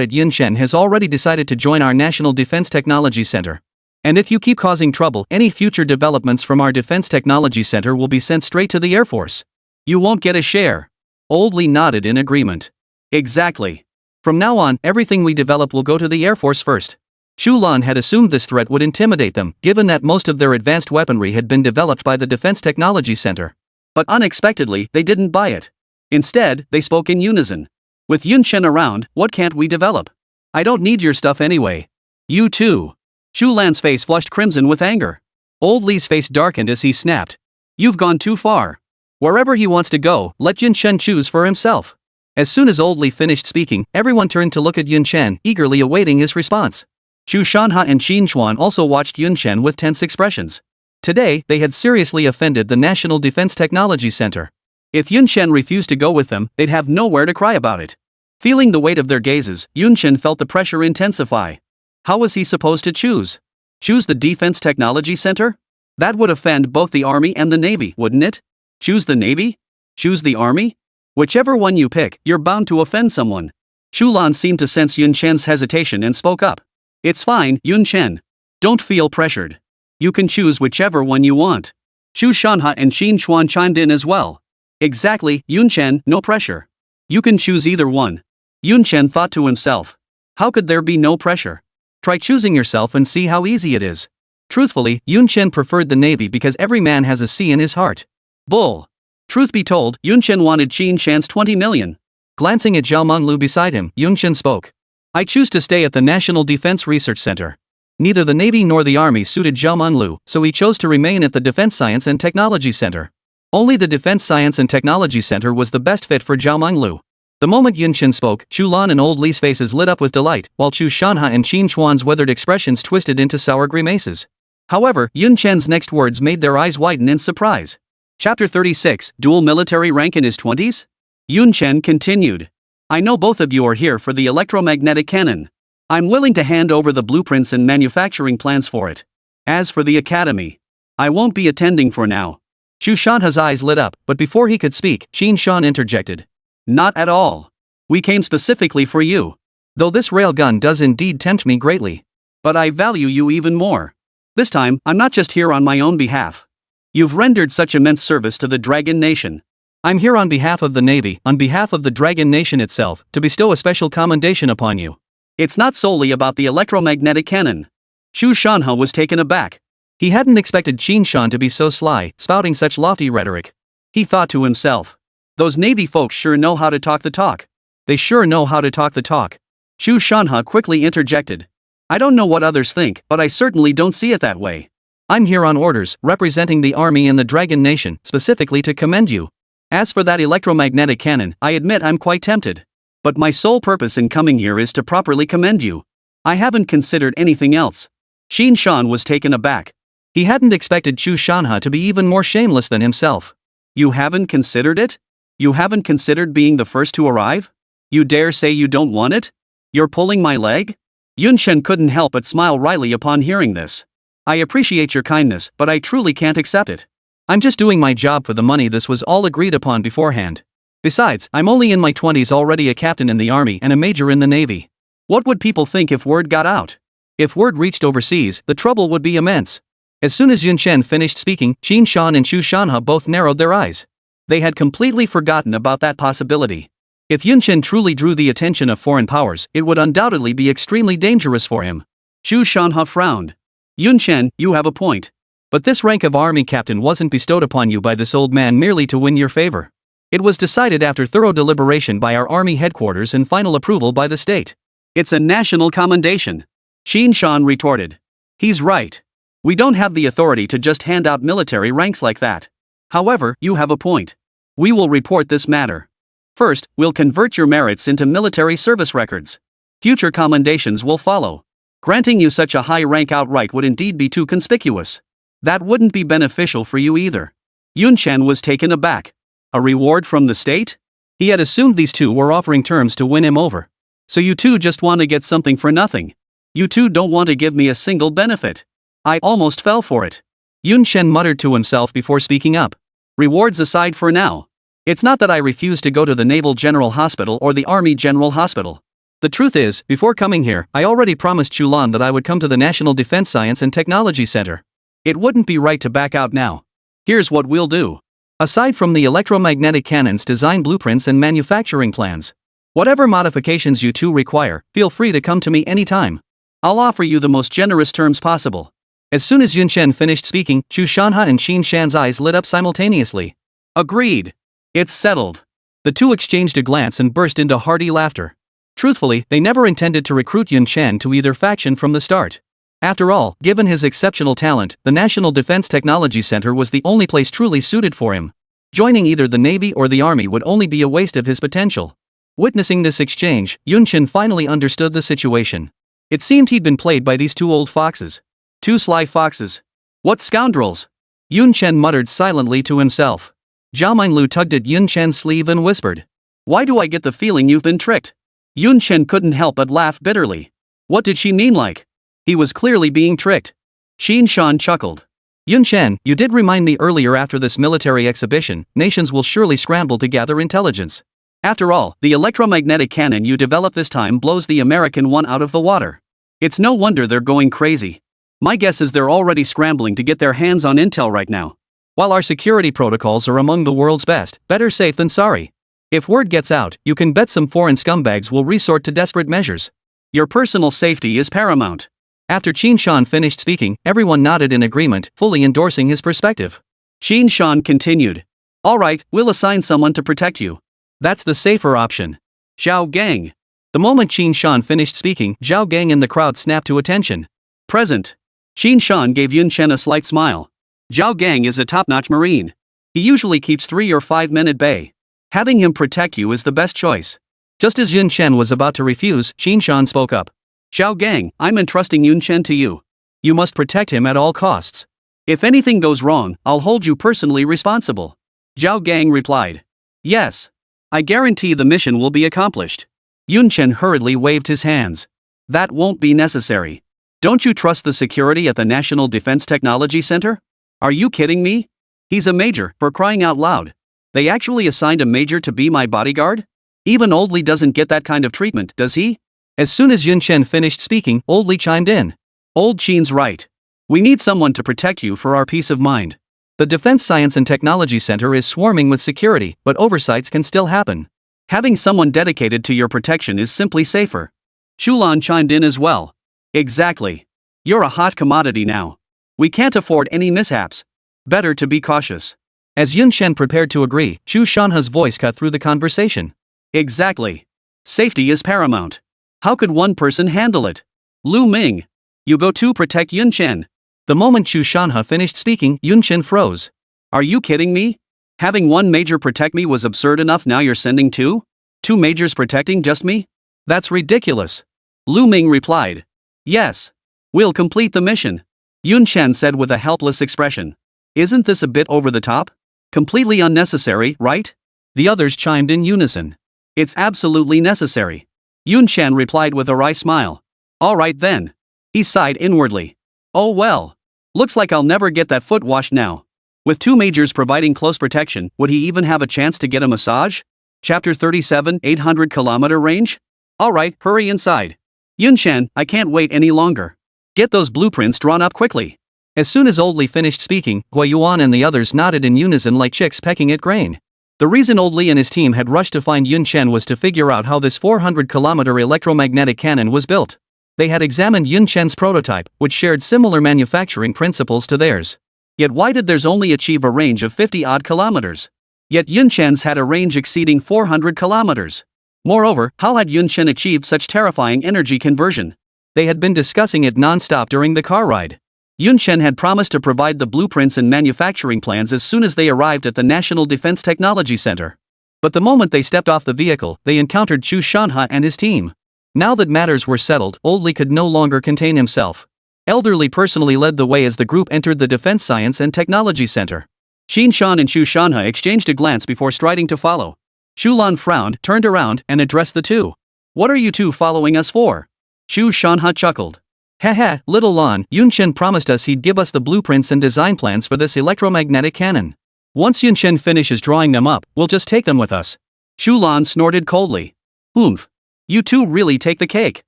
it. Yun Chen has already decided to join our National Defense Technology Center. And if you keep causing trouble, any future developments from our Defense Technology Center will be sent straight to the Air Force. You won't get a share. Old Li nodded in agreement. Exactly. From now on, everything we develop will go to the Air Force first. Chu Lan had assumed this threat would intimidate them, given that most of their advanced weaponry had been developed by the Defense Technology Center. But unexpectedly, they didn't buy it. Instead, they spoke in unison. With Yun Chen around, what can't we develop? I don't need your stuff anyway. You too. Chu Lan's face flushed crimson with anger. Old Li's face darkened as he snapped. You've gone too far. Wherever he wants to go, let Yun Chen choose for himself. As soon as Old Li finished speaking, everyone turned to look at Yun Chen, eagerly awaiting his response. Chu Lan and Xin Shan also watched Yun Chen with tense expressions. Today, they had seriously offended the National Defense Technology Center. If Yun Chen refused to go with them, they'd have nowhere to cry about it. Feeling the weight of their gazes, Yun Chen felt the pressure intensify. How was he supposed to choose? Choose the Defense Technology Center? That would offend both the Army and the Navy, wouldn't it? Choose the Navy? Choose the Army? Whichever one you pick, you're bound to offend someone. Chu Lan seemed to sense Yun Chen's hesitation and spoke up. It's fine, Yun Chen. Don't feel pressured. You can choose whichever one you want. Chu Lan and Xin Shan chimed in as well. Exactly, Yun Chen, no pressure. You can choose either one. Yun Chen thought to himself. How could there be no pressure? Try choosing yourself and see how easy it is. Truthfully, Yun Chen preferred the Navy because every man has a sea in his heart. Bull. Truth be told, Yun Chen wanted Xin Shan's 20 million. Glancing at Zhao Menglu beside him, Yun Chen spoke. I choose to stay at the National Defense Research Center. Neither the Navy nor the Army suited Zhao Menglu, so he chose to remain at the Defense Science and Technology Center. Only the Defense Science and Technology Center was the best fit for Zhao Menglu. The moment Yun Chen spoke, Chu Lan and Old Li's faces lit up with delight, while Chu Lan and Xin Shan's weathered expressions twisted into sour grimaces. However, Yun Chen's next words made their eyes widen in surprise. Chapter 36, Dual Military Rank in his 20s? Yun Chen continued. I know both of you are here for the electromagnetic cannon. I'm willing to hand over the blueprints and manufacturing plans for it. As for the academy, I won't be attending for now. Chu Lan's eyes lit up, but before he could speak, Xin Shan interjected. Not at all. We came specifically for you. Though this railgun does indeed tempt me greatly. But I value you even more. This time, I'm not just here on my own behalf. You've rendered such immense service to the Dragon Nation. I'm here on behalf of the Navy, on behalf of the Dragon Nation itself, to bestow a special commendation upon you. It's not solely about the electromagnetic cannon. Chu Lan was taken aback. He hadn't expected Xin Shan to be so sly, spouting such lofty rhetoric. He thought to himself. Those Navy folks sure know how to talk the talk. They sure know how to talk the talk. Chu Lan quickly interjected. I don't know what others think, but I certainly don't see it that way. I'm here on orders, representing the army and the Dragon Nation, specifically to commend you. As for that electromagnetic cannon, I admit I'm quite tempted. But my sole purpose in coming here is to properly commend you. I haven't considered anything else. Xin Shan was taken aback. He hadn't expected Chu Lan to be even more shameless than himself. You haven't considered it? You haven't considered being the first to arrive? You dare say you don't want it? You're pulling my leg? Yun Chen couldn't help but smile wryly upon hearing this. I appreciate your kindness, but I truly can't accept it. I'm just doing my job for the money. This was all agreed upon beforehand. Besides, I'm only in my 20s, already a captain in the army and a major in the navy. What would people think if word got out? If word reached overseas, the trouble would be immense. As soon as Yun Chen finished speaking, Xin Shan and Chu Lan both narrowed their eyes. They had completely forgotten about that possibility. If Yun Chen truly drew the attention of foreign powers, it would undoubtedly be extremely dangerous for him. Chu Lan frowned. Yun Chen, you have a point. But this rank of army captain wasn't bestowed upon you by this old man merely to win your favor. It was decided after thorough deliberation by our army headquarters and final approval by the state. It's a national commendation. Xin Shan retorted. He's right. We don't have the authority to just hand out military ranks like that. However, you have a point. We will report this matter. First, we'll convert your merits into military service records. Future commendations will follow. Granting you such a high rank outright would indeed be too conspicuous. That wouldn't be beneficial for you either. Yun Chen was taken aback. A reward from the state? He had assumed these two were offering terms to win him over. So you two just want to get something for nothing. You two don't want to give me a single benefit. I almost fell for it. Yun Chen muttered to himself before speaking up. Rewards aside for now. It's not that I refuse to go to the Naval General Hospital or the Army General Hospital. The truth is, before coming here, I already promised Chu Lan that I would come to the National Defense Science and Technology Center. It wouldn't be right to back out now. Here's what we'll do. Aside from the electromagnetic cannon's design blueprints and manufacturing plans, whatever modifications you two require, feel free to come to me anytime. I'll offer you the most generous terms possible. As soon as Yun Chen finished speaking, Chu Lan and Xin Shan's eyes lit up simultaneously. Agreed. It's settled. The two exchanged a glance and burst into hearty laughter. Truthfully, they never intended to recruit Yun Chen to either faction from the start. After all, given his exceptional talent, the National Defense Technology Center was the only place truly suited for him. Joining either the Navy or the Army would only be a waste of his potential. Witnessing this exchange, Yun Chen finally understood the situation. It seemed he'd been played by these two old foxes. Two sly foxes. What scoundrels! Yun Chen muttered silently to himself. Zhao Minlu tugged at Yun Chen's sleeve and whispered. Why do I get the feeling you've been tricked? Yun Chen couldn't help but laugh bitterly. What did she mean like? He was clearly being tricked. Xin Shan chuckled. Yun Chen, you did remind me earlier, after this military exhibition, nations will surely scramble to gather intelligence. After all, the electromagnetic cannon you developed this time blows the American one out of the water. It's no wonder they're going crazy. My guess is they're already scrambling to get their hands on intel right now. While our security protocols are among the world's best, better safe than sorry. If word gets out, you can bet some foreign scumbags will resort to desperate measures. Your personal safety is paramount. After Xin Shan finished speaking, everyone nodded in agreement, fully endorsing his perspective. Xin Shan continued. All right, we'll assign someone to protect you. That's the safer option. Zhao Gang. The moment Xin Shan finished speaking, Zhao Gang in the crowd snapped to attention. Present. Xin Shan gave Yun Chen a slight smile. Zhao Gang is a top-notch Marine. He usually keeps 3 or 5 men at bay. Having him protect you is the best choice. Just as Yun Chen was about to refuse, Xin Shan spoke up. Zhao Gang, I'm entrusting Yun Chen to you. You must protect him at all costs. If anything goes wrong, I'll hold you personally responsible. Zhao Gang replied. Yes. I guarantee the mission will be accomplished. Yun Chen hurriedly waved his hands. That won't be necessary. Don't you trust the security at the National Defense Technology Center? Are you kidding me? He's a major, for crying out loud. They actually assigned a major to be my bodyguard? Even Old Li doesn't get that kind of treatment, does he? As soon as Yun Chen finished speaking, Old Li chimed in. Old Chen's right. We need someone to protect you for our peace of mind. The Defense Science and Technology Center is swarming with security, but oversights can still happen. Having someone dedicated to your protection is simply safer. Chu Lan chimed in as well. Exactly. You're a hot commodity now. We can't afford any mishaps. Better to be cautious. As Yun Chen prepared to agree, Chu Shanha's voice cut through the conversation. Exactly. Safety is paramount. How could one person handle it? Lu Ming. You go to protect Yun Chen. The moment Chu Shanha finished speaking, Yun Chen froze. Are you kidding me? Having one major protect me was absurd enough, now you're sending two? Two majors protecting just me? That's ridiculous. Lu Ming replied. Yes. We'll complete the mission. Yun Chen said with a helpless expression. Isn't this a bit over the top? Completely unnecessary, right? The others chimed in unison. It's absolutely necessary. Yun Chen replied with a wry smile. All right then. He sighed inwardly. Oh well. Looks like I'll never get that foot washed now. With two majors providing close protection, would he even have a chance to get a massage? Chapter 37, 800-kilometer range? Alright, hurry inside. Yun Chen, I can't wait any longer. Get those blueprints drawn up quickly. As soon as Old Li finished speaking, Gui Yuan and the others nodded in unison like chicks pecking at grain. The reason Old Li and his team had rushed to find Yun Chen was to figure out how this 400-kilometer electromagnetic cannon was built. They had examined Yun Chen's prototype, which shared similar manufacturing principles to theirs. Yet why did theirs only achieve a range of 50-odd kilometers? Yet Yun Chen's had a range exceeding 400 kilometers. Moreover, how had Yun Chen achieved such terrifying energy conversion? They had been discussing it non-stop during the car ride. Yun Chen had promised to provide the blueprints and manufacturing plans as soon as they arrived at the National Defense Technology Center. But the moment they stepped off the vehicle, they encountered Chu Shanha and his team. Now that matters were settled, Old Li could no longer contain himself. Elderly personally led the way as the group entered the Defense Science and Technology Center. Xin Shan and Chu Shanha exchanged a glance before striding to follow. Chu Lan frowned, turned around, and addressed the two. What are you two following us for? Chu Shanha chuckled. Haha, little Lan, Yun Chen promised us he'd give us the blueprints and design plans for this electromagnetic cannon. Once Yun Chen finishes drawing them up, we'll just take them with us. Chu Lan snorted coldly. Oomph. You two really take the cake.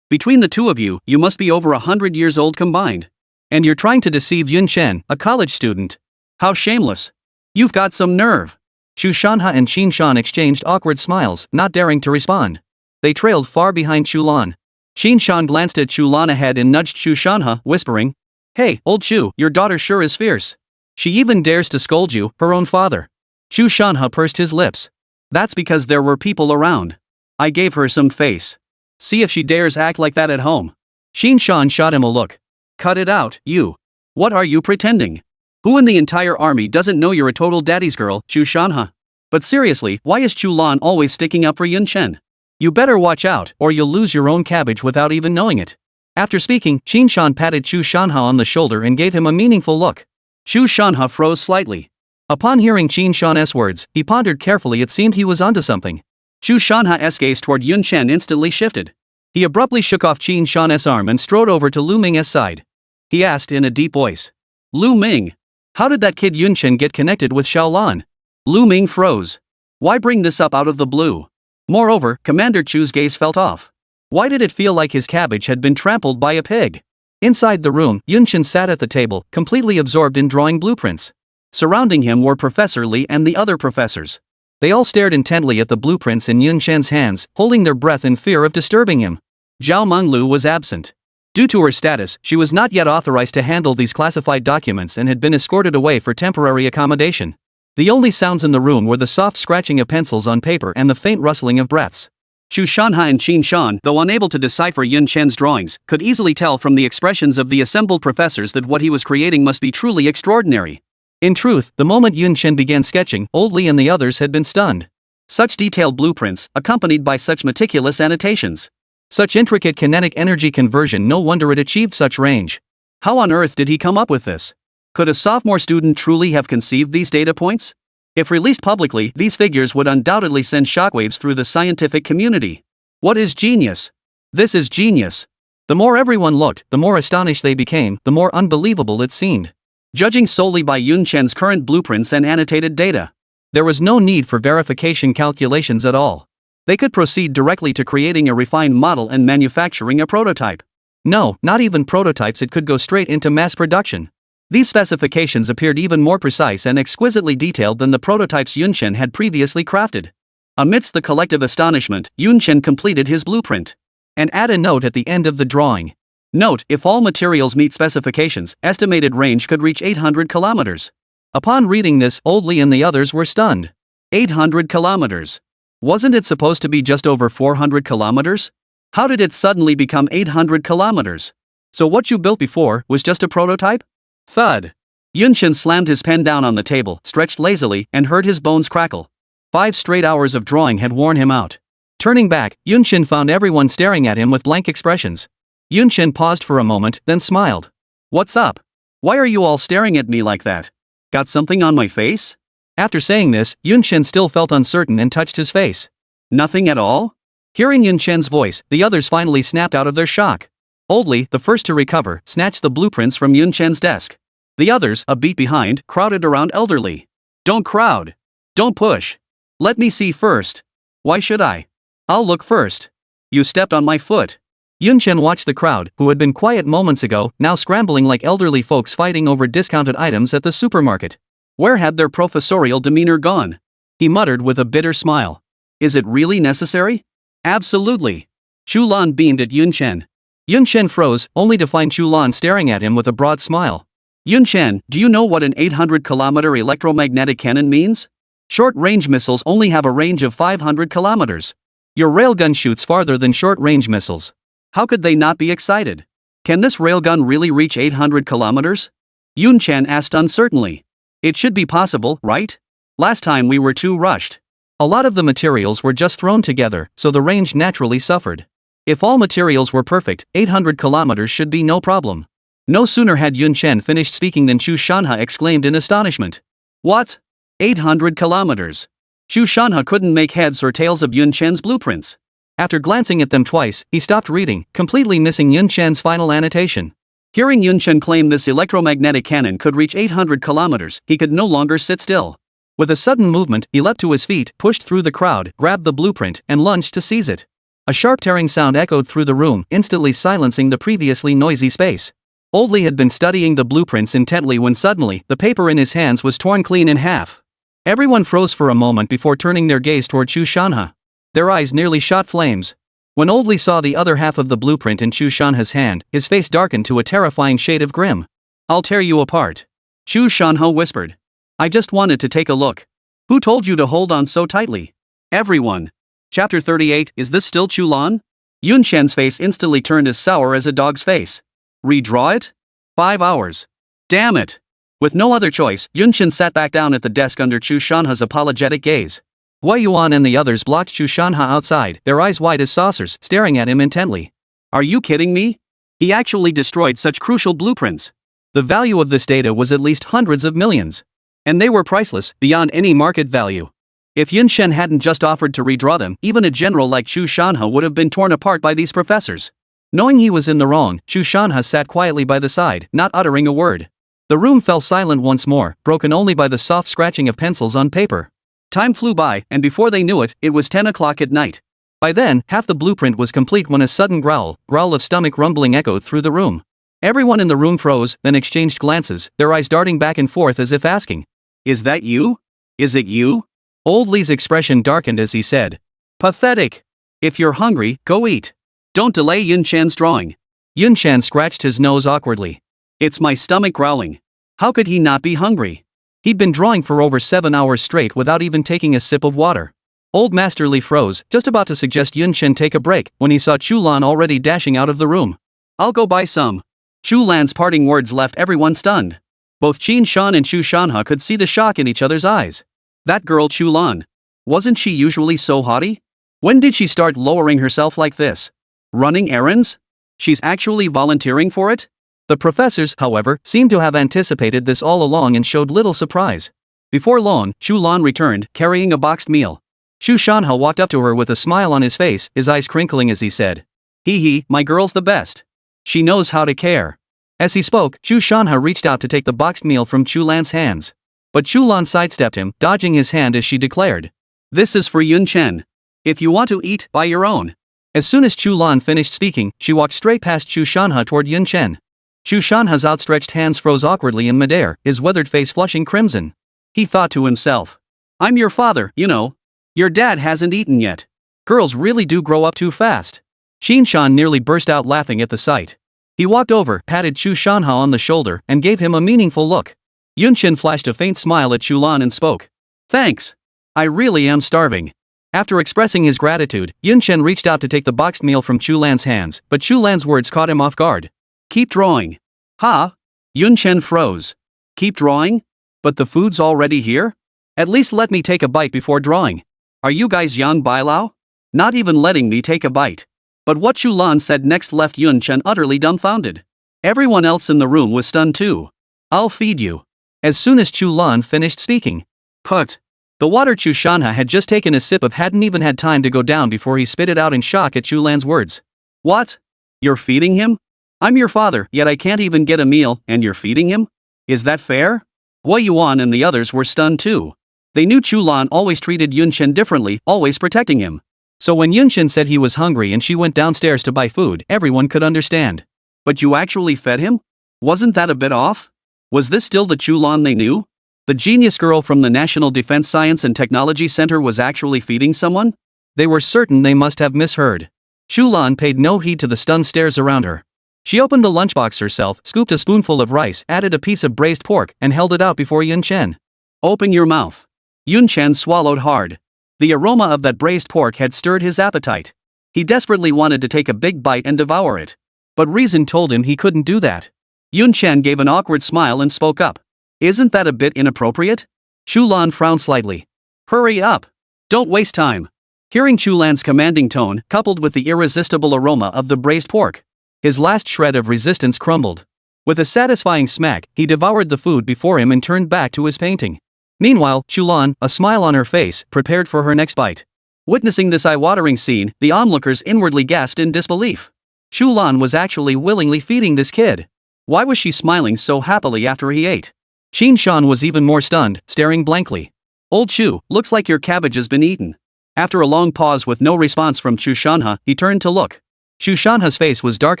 Between the two of you, you must be over 100 years old combined. And you're trying to deceive Yun Chen, a college student. How shameless. You've got some nerve. Chu Shanha and Xin Shan exchanged awkward smiles, not daring to respond. They trailed far behind Chu Lan. Xin Shan glanced at Chu Lan ahead and nudged Chu Shanha, whispering, Hey, old Chu, your daughter sure is fierce. She even dares to scold you, her own father. Chu Shanha pursed his lips. That's because there were people around. I gave her some face. See if she dares act like that at home. Xin Shan shot him a look. Cut it out, you. What are you pretending? Who in the entire army doesn't know you're a total daddy's girl, Chu Shanha? But seriously, why is Chu Lan always sticking up for Yun Chen? You better watch out, or you'll lose your own cabbage without even knowing it. After speaking, Xin Shan patted Chu Shanha on the shoulder and gave him a meaningful look. Chu Shanha froze slightly. Upon hearing Xin Shan's words, he pondered carefully. It seemed he was onto something. Chu Shanha's gaze toward Yun Chen instantly shifted. He abruptly shook off Xin Shan's arm and strode over to Lu Ming's side. He asked in a deep voice. Lu Ming. How did that kid Yun Chen get connected with Xiao Lan? Lu Ming froze. Why bring this up out of the blue? Moreover, Commander Chu's gaze felt off. Why did it feel like his cabbage had been trampled by a pig? Inside the room, Yun Chen sat at the table, completely absorbed in drawing blueprints. Surrounding him were Professor Li and the other professors. They all stared intently at the blueprints in Yun Chen's hands, holding their breath in fear of disturbing him. Zhao Menglu was absent. Due to her status, she was not yet authorized to handle these classified documents and had been escorted away for temporary accommodation. The only sounds in the room were the soft scratching of pencils on paper and the faint rustling of breaths. Chu Shanha and Xin Shan, though unable to decipher Yun Chen's drawings, could easily tell from the expressions of the assembled professors that what he was creating must be truly extraordinary. In truth, the moment Yun Chen began sketching, Old Li and the others had been stunned. Such detailed blueprints, accompanied by such meticulous annotations. Such intricate kinetic energy conversion, no wonder it achieved such range. How on earth did he come up with this? Could a sophomore student truly have conceived these data points? If released publicly, these figures would undoubtedly send shockwaves through the scientific community. What is genius? This is genius. The more everyone looked, the more astonished they became, the more unbelievable it seemed. Judging solely by Yun Chen's current blueprints and annotated data, there was no need for verification calculations at all. They could proceed directly to creating a refined model and manufacturing a prototype. No, not even prototypes, it could go straight into mass production. These specifications appeared even more precise and exquisitely detailed than the prototypes Yun Chen had previously crafted. Amidst the collective astonishment, Yun Chen completed his blueprint. And add a note at the end of the drawing. Note, if all materials meet specifications, estimated range could reach 800 kilometers. Upon reading this, Old Li and the others were stunned. 800 kilometers. Wasn't it supposed to be just over 400 kilometers? How did it suddenly become 800 kilometers? So what you built before was just a prototype? Thud. Yunchen slammed his pen down on the table, stretched lazily, and heard his bones crackle. 5 straight hours of drawing had worn him out. Turning back, Yunchen found everyone staring at him with blank expressions. Yunchen paused for a moment, then smiled. What's up? Why are you all staring at me like that? Got something on my face? After saying this, Yunchen still felt uncertain and touched his face. Nothing at all? Hearing Yunchen's voice, the others finally snapped out of their shock. Oldly, the first to recover, snatched the blueprints from Yunchen's desk. The others, a beat behind, crowded around Elderly. Don't crowd. Don't push. Let me see first. Why should I? I'll look first. You stepped on my foot. Yunchen watched the crowd, who had been quiet moments ago, now scrambling like elderly folks fighting over discounted items at the supermarket. Where had their professorial demeanor gone? He muttered with a bitter smile. Is it really necessary? Absolutely. Chu Lan beamed at Yunchen. Yunchen froze, only to find Chu Lan staring at him with a broad smile. Yunchen, do you know what an 800-kilometer electromagnetic cannon means? Short-range missiles only have a range of 500 kilometers. Your railgun shoots farther than short-range missiles. How could they not be excited? Can this railgun really reach 800 kilometers? Yunchen asked uncertainly. It should be possible, right? Last time we were too rushed. A lot of the materials were just thrown together, so the range naturally suffered. If all materials were perfect, 800 kilometers should be no problem. No sooner had Yunchen finished speaking than Chu Shanha exclaimed in astonishment. What? 800 kilometers. Chu Shanha couldn't make heads or tails of Yunchen's blueprints. After glancing at them twice, he stopped reading, completely missing Yunchen's final annotation. Hearing Yunchen claim this electromagnetic cannon could reach 800 kilometers, he could no longer sit still. With a sudden movement, he leapt to his feet, pushed through the crowd, grabbed the blueprint, and lunged to seize it. A sharp tearing sound echoed through the room, instantly silencing the previously noisy space. Oldly had been studying the blueprints intently when suddenly, the paper in his hands was torn clean in half. Everyone froze for a moment before turning their gaze toward Chu Shanha. Their eyes nearly shot flames. When Oldly saw the other half of the blueprint in Chu Shanha's hand, his face darkened to a terrifying shade of grim. I'll tear you apart. Chu Shanha whispered. I just wanted to take a look. Who told you to hold on so tightly? Everyone. Chapter 38. Is this still Chu Lan? Yunchen's face instantly turned as sour as a dog's face. Redraw it? 5 hours. Damn it. With no other choice, Yunchen sat back down at the desk under Chu Shanha's apologetic gaze. Hua Yuan and the others blocked Chu Shanha outside, their eyes wide as saucers, staring at him intently. Are you kidding me? He actually destroyed such crucial blueprints. The value of this data was at least hundreds of millions. And they were priceless, beyond any market value. If Yunchen hadn't just offered to redraw them, even a general like Chu Shanha would have been torn apart by these professors. Knowing he was in the wrong, Chu Shanha sat quietly by the side, not uttering a word. The room fell silent once more, broken only by the soft scratching of pencils on paper. Time flew by, and before they knew it, it was 10 o'clock at night. By then, half the blueprint was complete when a sudden growl of stomach rumbling echoed through the room. Everyone in the room froze, then exchanged glances, their eyes darting back and forth as if asking, Is that you? Is it you? Old Li's expression darkened as he said, Pathetic. If you're hungry, go eat. Don't delay Yunchen's drawing. Yunchen scratched his nose awkwardly. It's my stomach growling. How could he not be hungry? He'd been drawing for over 7 hours straight without even taking a sip of water. Old Master Li froze, just about to suggest Yunchen take a break, when he saw Chu Lan already dashing out of the room. I'll go buy some. Chu Lan's parting words left everyone stunned. Both Qin Shan and Chu Shanha could see the shock in each other's eyes. That girl Chu Lan. Wasn't she usually so haughty? When did she start lowering herself like this? Running errands? She's actually volunteering for it? The professors, however, seemed to have anticipated this all along and showed little surprise. Before long, Chu Lan returned, carrying a boxed meal. Chu Shanha walked up to her with a smile on his face, his eyes crinkling as he said, Hee, my girl's the best. She knows how to care. As he spoke, Chu Shanha reached out to take the boxed meal from Chu Lan's hands. But Chu Lan sidestepped him, dodging his hand as she declared, This is for Yunchen. If you want to eat, buy your own. As soon as Chu Lan finished speaking, she walked straight past Chu Shanha toward Yunchen. Chu Shanha's outstretched hands froze awkwardly in midair, his weathered face flushing crimson. He thought to himself, I'm your father, you know. Your dad hasn't eaten yet. Girls really do grow up too fast. Qin Shan nearly burst out laughing at the sight. He walked over, patted Chu Shanha on the shoulder, and gave him a meaningful look. Yunchen flashed a faint smile at Chu Lan and spoke. Thanks. I really am starving. After expressing his gratitude, Yun Chen reached out to take the boxed meal from Chu Lan's hands, but Chu Lan's words caught him off guard. Keep drawing. Ha? Yun Chen froze. Keep drawing? But the food's already here? At least let me take a bite before drawing. Are you guys Yang Bailao? Not even letting me take a bite. But what Chu Lan said next left Yun Chen utterly dumbfounded. Everyone else in the room was stunned too. I'll feed you. As soon as Chu Lan finished speaking. Put. The water Chu Shanha had just taken a sip of hadn't even had time to go down before he spit it out in shock at Chu Lan's words. What? You're feeding him? I'm your father, yet I can't even get a meal, and you're feeding him? Is that fair? Hua Yuan and the others were stunned too. They knew Chu Lan always treated Yun Chen differently, always protecting him. So when Yun Chen said he was hungry and she went downstairs to buy food, everyone could understand. But you actually fed him? Wasn't that a bit off? Was this still the Chu Lan they knew? The genius girl from the National Defense Science and Technology Center was actually feeding someone? They were certain they must have misheard. Chu Lan paid no heed to the stunned stares around her. She opened the lunchbox herself, scooped a spoonful of rice, added a piece of braised pork, and held it out before Yun Chen. Open your mouth. Yun Chen swallowed hard. The aroma of that braised pork had stirred his appetite. He desperately wanted to take a big bite and devour it. But reason told him he couldn't do that. Yun Chen gave an awkward smile and spoke up. Isn't that a bit inappropriate? Chu Lan frowned slightly. Hurry up. Don't waste time. Hearing Chu Lan's commanding tone, coupled with the irresistible aroma of the braised pork, his last shred of resistance crumbled. With a satisfying smack, he devoured the food before him and turned back to his painting. Meanwhile, Chu Lan, a smile on her face, prepared for her next bite. Witnessing this eye-watering scene, the onlookers inwardly gasped in disbelief. Chu Lan was actually willingly feeding this kid. Why was she smiling so happily after he ate? Qin Shan was even more stunned, staring blankly. Old Chu, looks like your cabbage has been eaten. After a long pause with no response from Chu Shanha, he turned to look. Chu Shanha's face was dark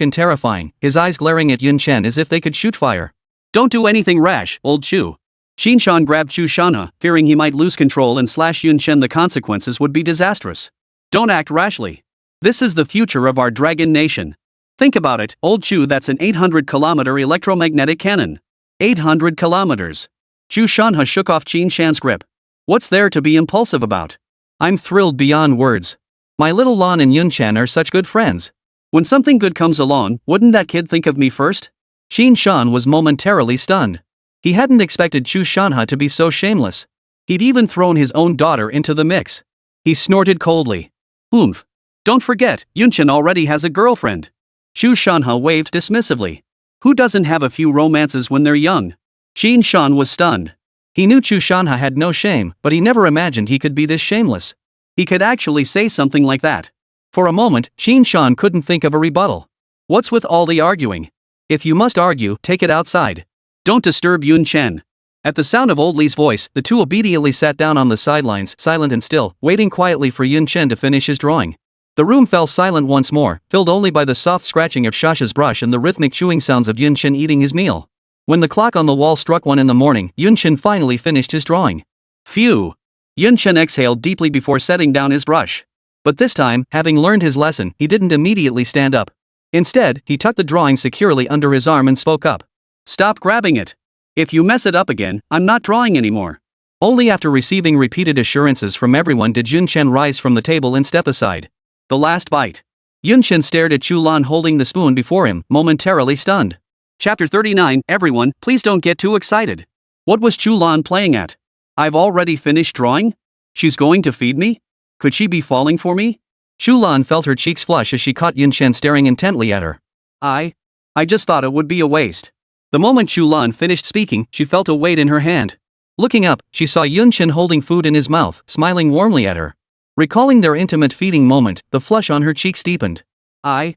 and terrifying, his eyes glaring at Yun Chen as if they could shoot fire. Don't do anything rash, old Chu. Qin Shan grabbed Chu Shanha, fearing he might lose control and slash Yun Chen. The consequences would be disastrous. Don't act rashly. This is the future of our dragon nation. Think about it, old Chu, that's an 800-kilometer electromagnetic cannon. 800 kilometers. Chu Shanha shook off Qin Shan's grip. What's there to be impulsive about? I'm thrilled beyond words. My little Lan and Yun Chen are such good friends. When something good comes along, wouldn't that kid think of me first? Qin Shan was momentarily stunned. He hadn't expected Chu Shanha to be so shameless. He'd even thrown his own daughter into the mix. He snorted coldly. Oomph. Don't forget, Yun Chen already has a girlfriend. Chu Shanha waved dismissively. Who doesn't have a few romances when they're young? Qin Shan was stunned. He knew Chu Shanha had no shame, but he never imagined he could be this shameless. He could actually say something like that. For a moment, Qin Shan couldn't think of a rebuttal. What's with all the arguing? If you must argue, take it outside. Don't disturb Yun Chen. At the sound of old Li's voice, the two obediently sat down on the sidelines, silent and still, waiting quietly for Yun Chen to finish his drawing. The room fell silent once more, filled only by the soft scratching of Shasha's brush and the rhythmic chewing sounds of Yun Chen eating his meal. When the clock on the wall struck 1 in the morning, Yun Chen finally finished his drawing. Phew! Yun Chen exhaled deeply before setting down his brush. But this time, having learned his lesson, he didn't immediately stand up. Instead, he tucked the drawing securely under his arm and spoke up. Stop grabbing it. If you mess it up again, I'm not drawing anymore. Only after receiving repeated assurances from everyone did Yun Chen rise from the table and step aside. The last bite. Yun Chen stared at Chu Lan holding the spoon before him, momentarily stunned. Chapter 39. Everyone, please don't get too excited. What was Chu Lan playing at? I've already finished drawing? She's going to feed me? Could she be falling for me? Chu Lan felt her cheeks flush as she caught Yun Chen staring intently at her. I just thought it would be a waste. The moment Chu Lan finished speaking, she felt a weight in her hand. Looking up, she saw Yun Chen holding food in his mouth, smiling warmly at her. Recalling their intimate feeding moment, the flush on her cheeks deepened. I'm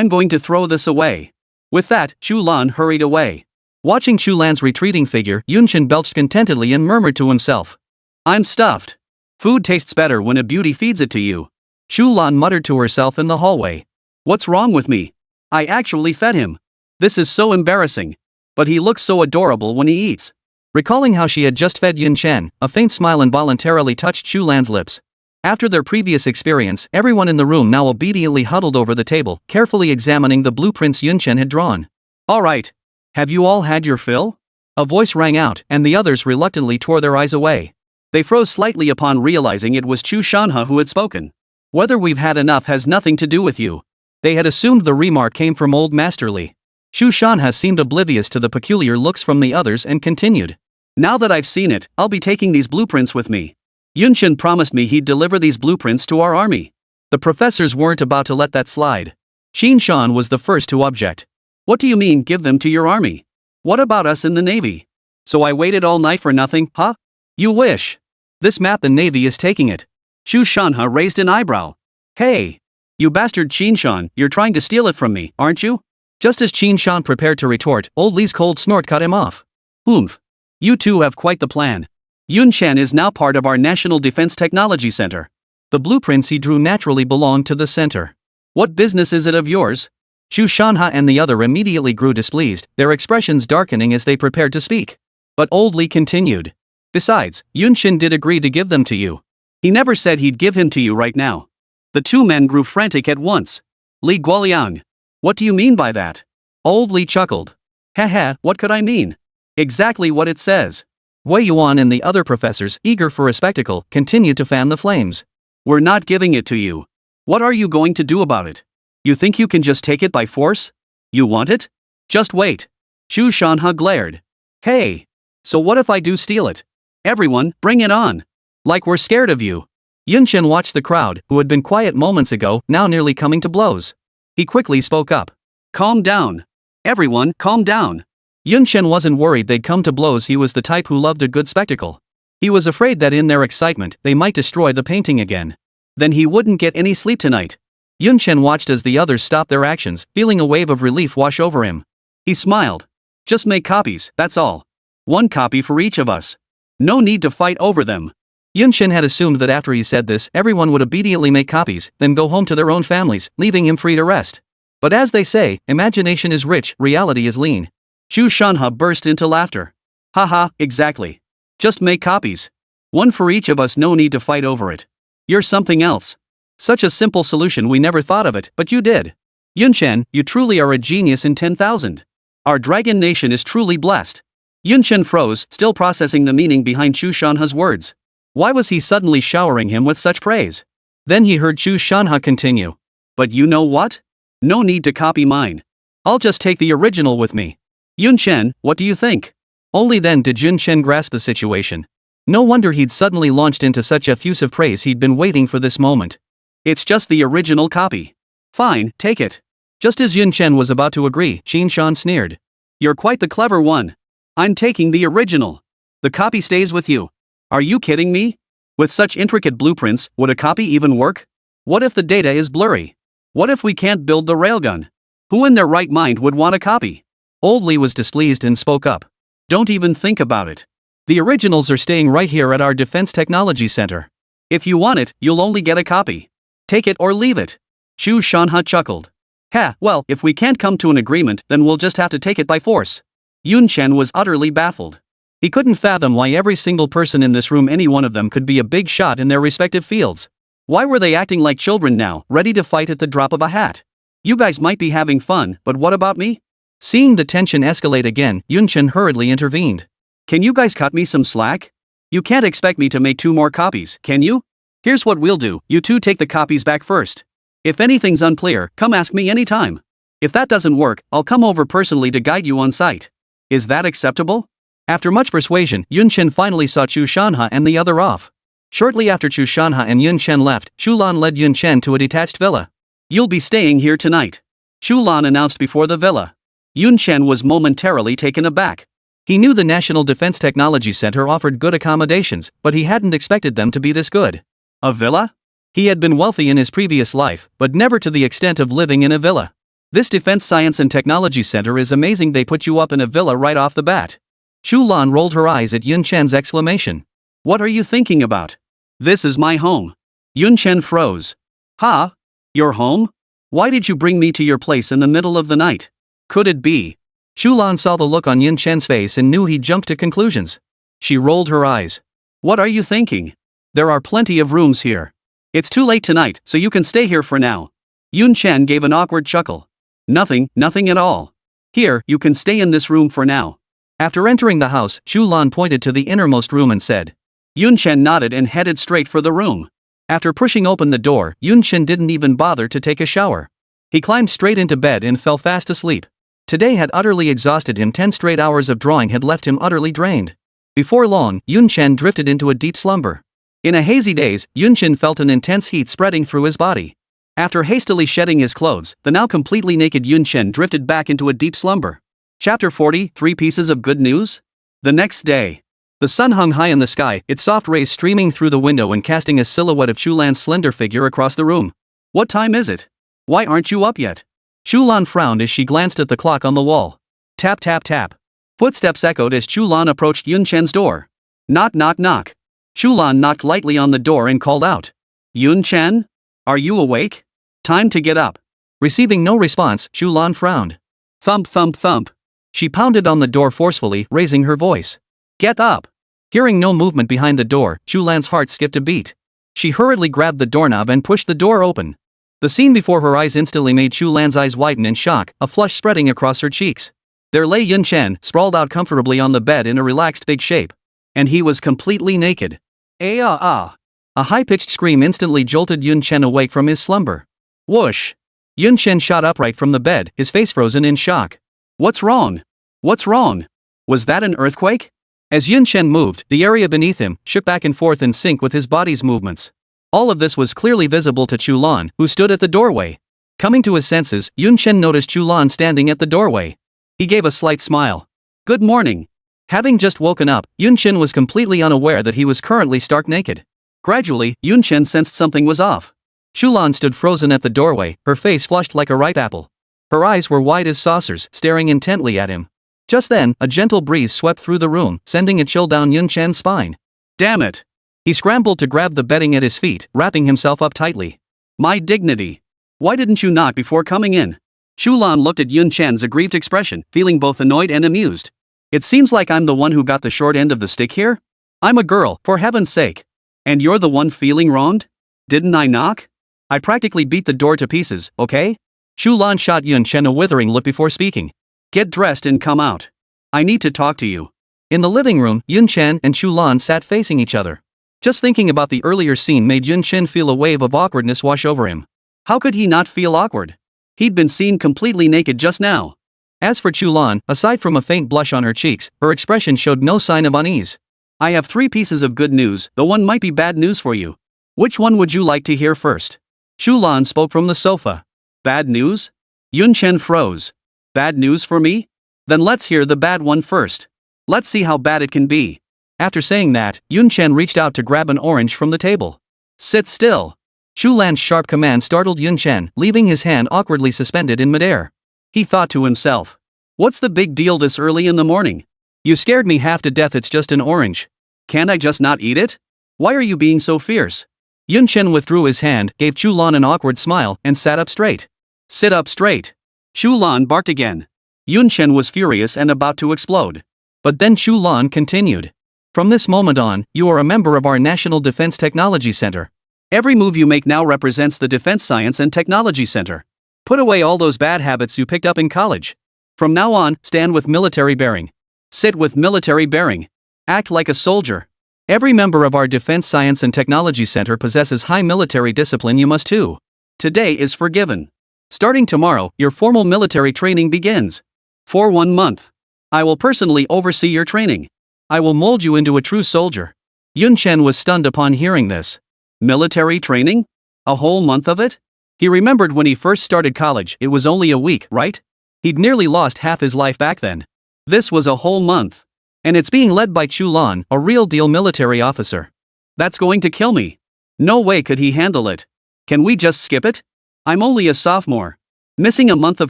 going to throw this away. With that, Chu Lan hurried away. Watching Chu Lan's retreating figure, Yun Chen belched contentedly and murmured to himself. I'm stuffed. Food tastes better when a beauty feeds it to you. Chu Lan muttered to herself in the hallway. What's wrong with me? I actually fed him. This is so embarrassing. But he looks so adorable when he eats. Recalling how she had just fed Yun Chen, a faint smile involuntarily touched Chu Lan's lips. After their previous experience, everyone in the room now obediently huddled over the table, carefully examining the blueprints Yun Chen had drawn. All right. Have you all had your fill? A voice rang out, and the others reluctantly tore their eyes away. They froze slightly upon realizing it was Chu Shanha who had spoken. Whether we've had enough has nothing to do with you. They had assumed the remark came from old Master Li. Chu Shanha seemed oblivious to the peculiar looks from the others and continued. Now that I've seen it, I'll be taking these blueprints with me. Yunchen promised me he'd deliver these blueprints to our army. The professors weren't about to let that slide. Qin Shan was the first to object. What do you mean, give them to your army? What about us in the Navy? So I waited all night for nothing, huh? You wish. This map the Navy is taking it. Chu Shanha raised an eyebrow. Hey! You bastard Qin Shan, you're trying to steal it from me, aren't you? Just as Qin Shan prepared to retort, old Li's cold snort cut him off. Oomph. You two have quite the plan. Yun Chen is now part of our National Defense Technology Center. The blueprints he drew naturally belonged to the center. What business is it of yours? Chu Shanha and the other immediately grew displeased, their expressions darkening as they prepared to speak. But old Li continued. Besides, Yun Chen did agree to give them to you. He never said he'd give him to you right now. The two men grew frantic at once. Li Guoliang. What do you mean by that? Old Li chuckled. Haha, what could I mean? Exactly what it says. Wei Yuan and the other professors, eager for a spectacle, continued to fan the flames. We're not giving it to you. What are you going to do about it? You think you can just take it by force? You want it? Just wait. Chu Shanha glared. Hey! So what if I do steal it? Everyone, bring it on. Like we're scared of you. Yunchen watched the crowd, who had been quiet moments ago, now nearly coming to blows. He quickly spoke up. Calm down. Everyone, calm down. Yunchen wasn't worried they'd come to blows. He was the type who loved a good spectacle. He was afraid that in their excitement, they might destroy the painting again. Then he wouldn't get any sleep tonight. Yunchen watched as the others stopped their actions, feeling a wave of relief wash over him. He smiled. Just make copies, that's all. One copy for each of us. No need to fight over them. Yunchen had assumed that after he said this, everyone would obediently make copies, then go home to their own families, leaving him free to rest. But as they say, imagination is rich, reality is lean. Chu Shanha burst into laughter. Haha, exactly. Just make copies. One for each of us, no need to fight over it. You're something else. Such a simple solution, we never thought of it, but you did. Yunchen, you truly are a genius in 10,000. Our dragon nation is truly blessed. Yunchen froze, still processing the meaning behind Chu Shanha's words. Why was he suddenly showering him with such praise? Then he heard Chu Shanha continue. But you know what? No need to copy mine. I'll just take the original with me. Yunchen, what do you think? Only then did Yunchen grasp the situation. No wonder he'd suddenly launched into such effusive praise. He'd been waiting for this moment. It's just the original copy. Fine, take it. Just as Yunchen was about to agree, Qin Shan sneered. You're quite the clever one. I'm taking the original. The copy stays with you. Are you kidding me? With such intricate blueprints, would a copy even work? What if the data is blurry? What if we can't build the railgun? Who in their right mind would want a copy? Old Li was displeased and spoke up. Don't even think about it. The originals are staying right here at our Defense Technology Center. If you want it, you'll only get a copy. Take it or leave it. Chu Shanha chuckled. Ha, well, if we can't come to an agreement, then we'll just have to take it by force. Yunchen was utterly baffled. He couldn't fathom why every single person in this room, any one of them, could be a big shot in their respective fields. Why were they acting like children now, ready to fight at the drop of a hat? You guys might be having fun, but what about me? Seeing the tension escalate again, Yunchen hurriedly intervened. Can you guys cut me some slack? You can't expect me to make 2 more copies, can you? Here's what we'll do, you two take the copies back first. If anything's unclear, come ask me anytime. If that doesn't work, I'll come over personally to guide you on site. Is that acceptable? After much persuasion, Yunchen finally saw Chu Shanha and the other off. Shortly after Chu Shanha and Yunchen left, Chu Lan led Yunchen to a detached villa. You'll be staying here tonight. Chu Lan announced before the villa. Yunchen was momentarily taken aback. He knew the National Defense Technology Center offered good accommodations, but he hadn't expected them to be this good. A villa? He had been wealthy in his previous life, but never to the extent of living in a villa. This Defense Science and Technology Center is amazing. They put you up in a villa right off the bat. Chu Lan rolled her eyes at Yunchen's exclamation. What are you thinking about? This is my home. Yunchen froze. Ha? Your home? Why did you bring me to your place in the middle of the night? Could it be? Chu Lan saw the look on Yunchen's face and knew he'd jumped to conclusions. She rolled her eyes. What are you thinking? There are plenty of rooms here. It's too late tonight, so you can stay here for now. Yunchen gave an awkward chuckle. Nothing at all. Here, you can stay in this room for now. After entering the house, Chu Lan pointed to the innermost room and said, Yun Chen nodded and headed straight for the room. After pushing open the door, Yun Chen didn't even bother to take a shower. He climbed straight into bed and fell fast asleep. Today had utterly exhausted him. 10 straight hours of drawing had left him utterly drained. Before long, Yun Chen drifted into a deep slumber. In a hazy daze, Yun Chen felt an intense heat spreading through his body. After hastily shedding his clothes, the now completely naked Yun Chen drifted back into a deep slumber. Chapter 40, 3 Pieces of Good News? The next day. The sun hung high in the sky, its soft rays streaming through the window and casting a silhouette of Chu Lan's slender figure across the room. What time is it? Why aren't you up yet? Chu Lan frowned as she glanced at the clock on the wall. Tap tap tap. Footsteps echoed as Chu Lan approached Yun Chen's door. Knock knock knock. Chu Lan knocked lightly on the door and called out. Yun Chen? Are you awake? Time to get up. Receiving no response, Chu Lan frowned. Thump thump thump. She pounded on the door forcefully, raising her voice. Get up. Hearing no movement behind the door, Chu Lan's heart skipped a beat. She hurriedly grabbed the doorknob and pushed the door open. The scene before her eyes instantly made Chu Lan's eyes widen in shock, a flush spreading across her cheeks. There lay Yun Chen, sprawled out comfortably on the bed in a relaxed big shape. And he was completely naked. Ah! A high-pitched scream instantly jolted Yun Chen awake from his slumber. Whoosh! Yun Chen shot upright from the bed, his face frozen in shock. What's wrong? What's wrong? Was that an earthquake? As Yun Chen moved, the area beneath him shook back and forth in sync with his body's movements. All of this was clearly visible to Chu Lan, who stood at the doorway. Coming to his senses, Yun Chen noticed Chu Lan standing at the doorway. He gave a slight smile. Good morning. Having just woken up, Yun Chen was completely unaware that he was currently stark naked. Gradually, Yun Chen sensed something was off. Chu Lan stood frozen at the doorway, her face flushed like a ripe apple. Her eyes were wide as saucers, staring intently at him. Just then, a gentle breeze swept through the room, sending a chill down Yun Chen's spine. Damn it! He scrambled to grab the bedding at his feet, wrapping himself up tightly. My dignity! Why didn't you knock before coming in? Chu Lan looked at Yun Chen's aggrieved expression, feeling both annoyed and amused. It seems like I'm the one who got the short end of the stick here? I'm a girl, for heaven's sake. And you're the one feeling wronged? Didn't I knock? I practically beat the door to pieces, okay? Chu Lan shot Yun Chen a withering look before speaking. Get dressed and come out. I need to talk to you. In the living room, Yun Chen and Chu Lan sat facing each other. Just thinking about the earlier scene made Yun Chen feel a wave of awkwardness wash over him. How could he not feel awkward? He'd been seen completely naked just now. As for Chu Lan, aside from a faint blush on her cheeks, her expression showed no sign of unease. I have 3 pieces of good news, though one might be bad news for you. Which one would you like to hear first? Chu Lan spoke from the sofa. Bad news? Yun Chen froze. Bad news for me? Then let's hear the bad one first. Let's see how bad it can be. After saying that, Yun Chen reached out to grab an orange from the table. Sit still. Chu Lan's sharp command startled Yun Chen, leaving his hand awkwardly suspended in midair. He thought to himself. What's the big deal this early in the morning? You scared me half to death. It's just an orange. Can't I just not eat it? Why are you being so fierce? Yun Chen withdrew his hand, gave Chu Lan an awkward smile, and sat up straight. Sit up straight. Chu Lan barked again. Yun Chen was furious and about to explode. But then Chu Lan continued. From this moment on, you are a member of our National Defense Technology Center. Every move you make now represents the Defense Science and Technology Center. Put away all those bad habits you picked up in college. From now on, stand with military bearing. Sit with military bearing. Act like a soldier. Every member of our Defense Science and Technology Center possesses high military discipline. You must too. Today is forgiven. Starting tomorrow, your formal military training begins. For 1 month. I will personally oversee your training. I will mold you into a true soldier. Yun Chen was stunned upon hearing this. Military training? A whole month of it? He remembered when he first started college, it was only a week, right? He'd nearly lost half his life back then. This was a whole month. And it's being led by Chu Lan, a real-deal military officer. That's going to kill me. No way could he handle it. Can we just skip it? I'm only a sophomore. Missing a month of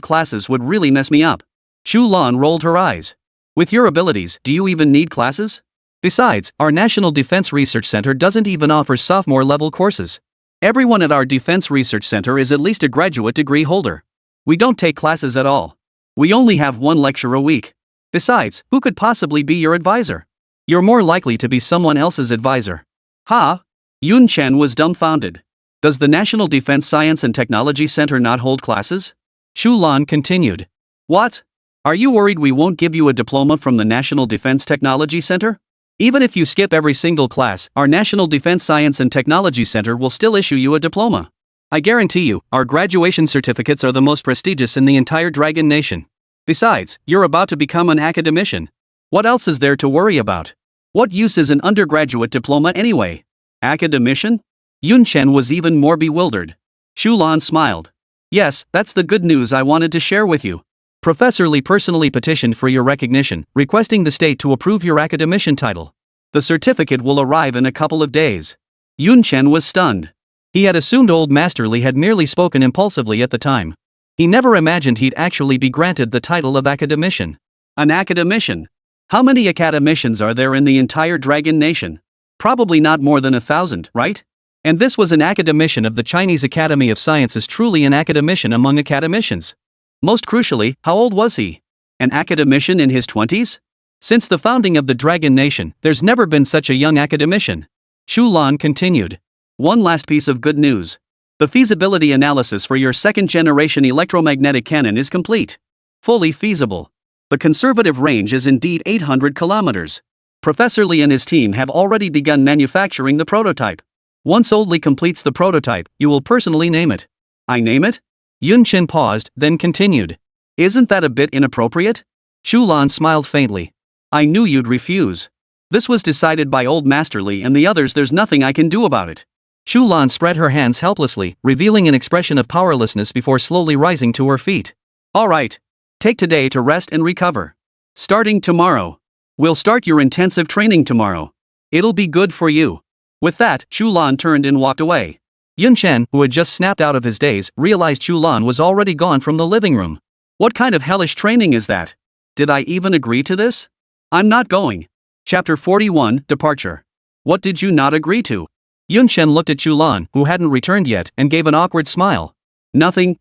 classes would really mess me up. Chu Lan rolled her eyes. With your abilities, do you even need classes? Besides, our National Defense Research Center doesn't even offer sophomore-level courses. Everyone at our Defense Research Center is at least a graduate degree holder. We don't take classes at all. We only have 1 lecture a week. Besides, who could possibly be your advisor? You're more likely to be someone else's advisor. Ha! Yun Chen was dumbfounded. Does the National Defense Science and Technology Center not hold classes? Chu Lan continued. What? Are you worried we won't give you a diploma from the National Defense Technology Center? Even if you skip every single class, our National Defense Science and Technology Center will still issue you a diploma. I guarantee you, our graduation certificates are the most prestigious in the entire Dragon Nation. Besides, you're about to become an academician. What else is there to worry about? What use is an undergraduate diploma anyway? Academician? Yun Chen was even more bewildered. Chu Lan smiled. Yes, that's the good news I wanted to share with you. Professor Li personally petitioned for your recognition, requesting the state to approve your academician title. The certificate will arrive in a couple of days. Yun Chen was stunned. He had assumed old Master Li had merely spoken impulsively at the time. He never imagined he'd actually be granted the title of academician. An academician? How many academicians are there in the entire Dragon Nation? Probably not more than 1,000, right? And this was an academician of the Chinese Academy of Sciences, truly an academician among academicians. Most crucially, how old was he? An academician in his 20s? Since the founding of the Dragon Nation, there's never been such a young academician. Chu Lan continued. One last piece of good news. The feasibility analysis for your second-generation electromagnetic cannon is complete. Fully feasible. The conservative range is indeed 800 kilometers. Professor Li and his team have already begun manufacturing the prototype. Once Old Li completes the prototype, you will personally name it. I name it? Yun Chen paused, then continued. Isn't that a bit inappropriate? Chu Lan smiled faintly. I knew you'd refuse. This was decided by old Master Li and the others. There's nothing I can do about it. Chu Lan spread her hands helplessly, revealing an expression of powerlessness before slowly rising to her feet. All right. Take today to rest and recover. Starting tomorrow. We'll start your intensive training tomorrow. It'll be good for you. With that, Chu Lan turned and walked away. Yun Chen, who had just snapped out of his daze, realized Chu Lan was already gone from the living room. What kind of hellish training is that? Did I even agree to this? I'm not going. Chapter 41, Departure. What did you not agree to? Yun Chen looked at Chu Lan, who hadn't returned yet, and gave an awkward smile. Nothing.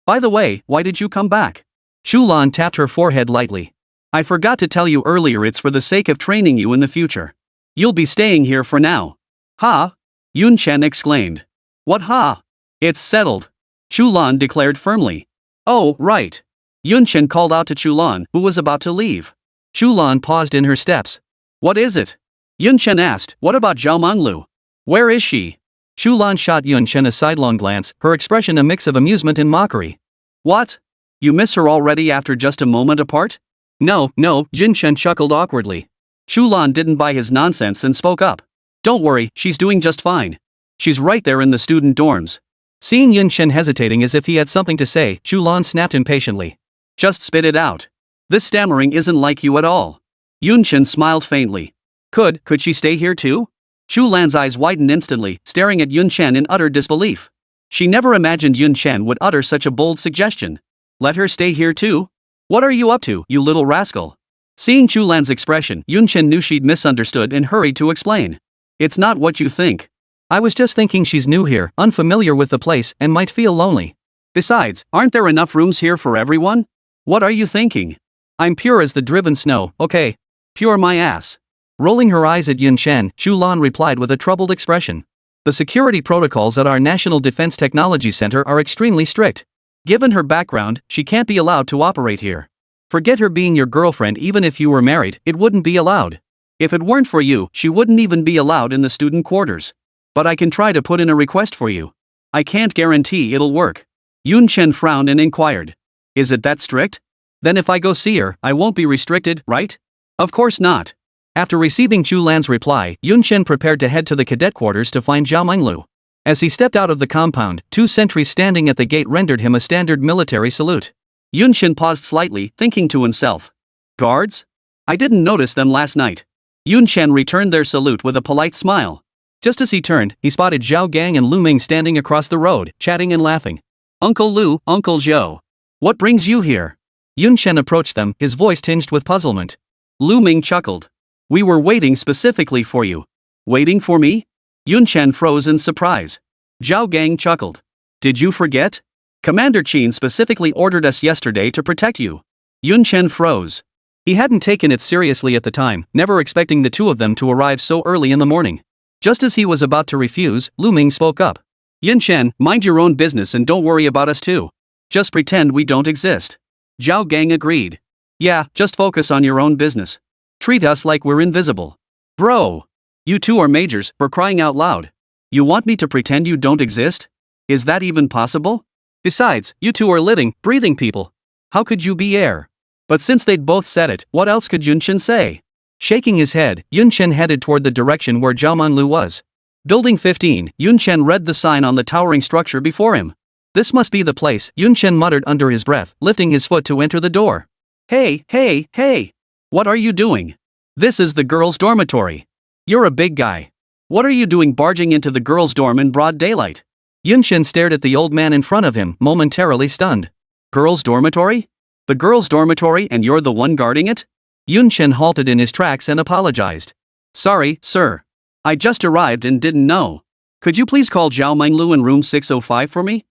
By the way, why did you come back? Chu Lan tapped her forehead lightly. I forgot to tell you earlier, it's for the sake of training you in the future. You'll be staying here for now. Ha? Yun Chen exclaimed. What ha? It's settled. Chu Lan declared firmly. Oh, right. Yun Chen called out to Chu Lan, who was about to leave. Chu Lan paused in her steps. What is it? Yun Chen asked. What about Zhao Menglu? Where is she? Chu Lan shot Yun Chen a sidelong glance, her expression a mix of amusement and mockery. What? You miss her already after just a moment apart? No, Yun Chen chuckled awkwardly. Chu Lan didn't buy his nonsense and spoke up. Don't worry, she's doing just fine. She's right there in the student dorms. Seeing Yun Chen hesitating as if he had something to say, Chu Lan snapped impatiently. Just spit it out. This stammering isn't like you at all. Yun Chen smiled faintly. Could she stay here too? Chu Lan's eyes widened instantly, staring at Yun Chen in utter disbelief. She never imagined Yun Chen would utter such a bold suggestion. Let her stay here too? What are you up to, you little rascal? Seeing Chu Lan's expression, Yun Chen knew she'd misunderstood and hurried to explain. It's not what you think. I was just thinking she's new here, unfamiliar with the place, and might feel lonely. Besides, aren't there enough rooms here for everyone? What are you thinking? I'm pure as the driven snow, okay? Pure my ass. Rolling her eyes at Yun Chen, Chu Lan replied with a troubled expression. The security protocols at our National Defense Technology Center are extremely strict. Given her background, she can't be allowed to operate here. Forget her being your girlfriend. Even if you were married, it wouldn't be allowed. If it weren't for you, she wouldn't even be allowed in the student quarters. But I can try to put in a request for you. I can't guarantee it'll work. Yun Chen frowned and inquired. Is it that strict? Then if I go see her, I won't be restricted, right? Of course not. After receiving Chu Lan's reply, Yun Chen prepared to head to the cadet quarters to find Zhao Menglu. As he stepped out of the compound, 2 sentries standing at the gate rendered him a standard military salute. Yun Chen paused slightly, thinking to himself. Guards? I didn't notice them last night. Yun Chen returned their salute with a polite smile. Just as he turned, he spotted Zhao Gang and Lu Ming standing across the road, chatting and laughing. Uncle Lu, Uncle Zhou. What brings you here? Yun Chen approached them, his voice tinged with puzzlement. Lu Ming chuckled. We were waiting specifically for you. Waiting for me? Yun Chen froze in surprise. Zhao Gang chuckled. Did you forget? Commander Qin specifically ordered us yesterday to protect you. Yun Chen froze. He hadn't taken it seriously at the time, never expecting the two of them to arrive so early in the morning. Just as he was about to refuse, Lu Ming spoke up. Yun Chen, mind your own business and don't worry about us too. Just pretend we don't exist. Zhao Gang agreed. Yeah, just focus on your own business. Treat us like we're invisible. Bro! You two are majors, for crying out loud. You want me to pretend you don't exist? Is that even possible? Besides, you two are living, breathing people. How could you be air? But since they'd both said it, what else could Yunchen say? Shaking his head, Yunchen headed toward the direction where Zhao Menglu was. Building 15, Yunchen read the sign on the towering structure before him. This must be the place, Yunchen muttered under his breath, lifting his foot to enter the door. Hey, hey, hey! What are you doing? This is the girls' dormitory. You're a big guy. What are you doing barging into the girls' dorm in broad daylight? Yunchen stared at the old man in front of him, momentarily stunned. Girls' dormitory? The girls' dormitory and you're the one guarding it? Yunchen halted in his tracks and apologized. Sorry, sir. I just arrived and didn't know. Could you please call Zhao Menglu in room 605 for me?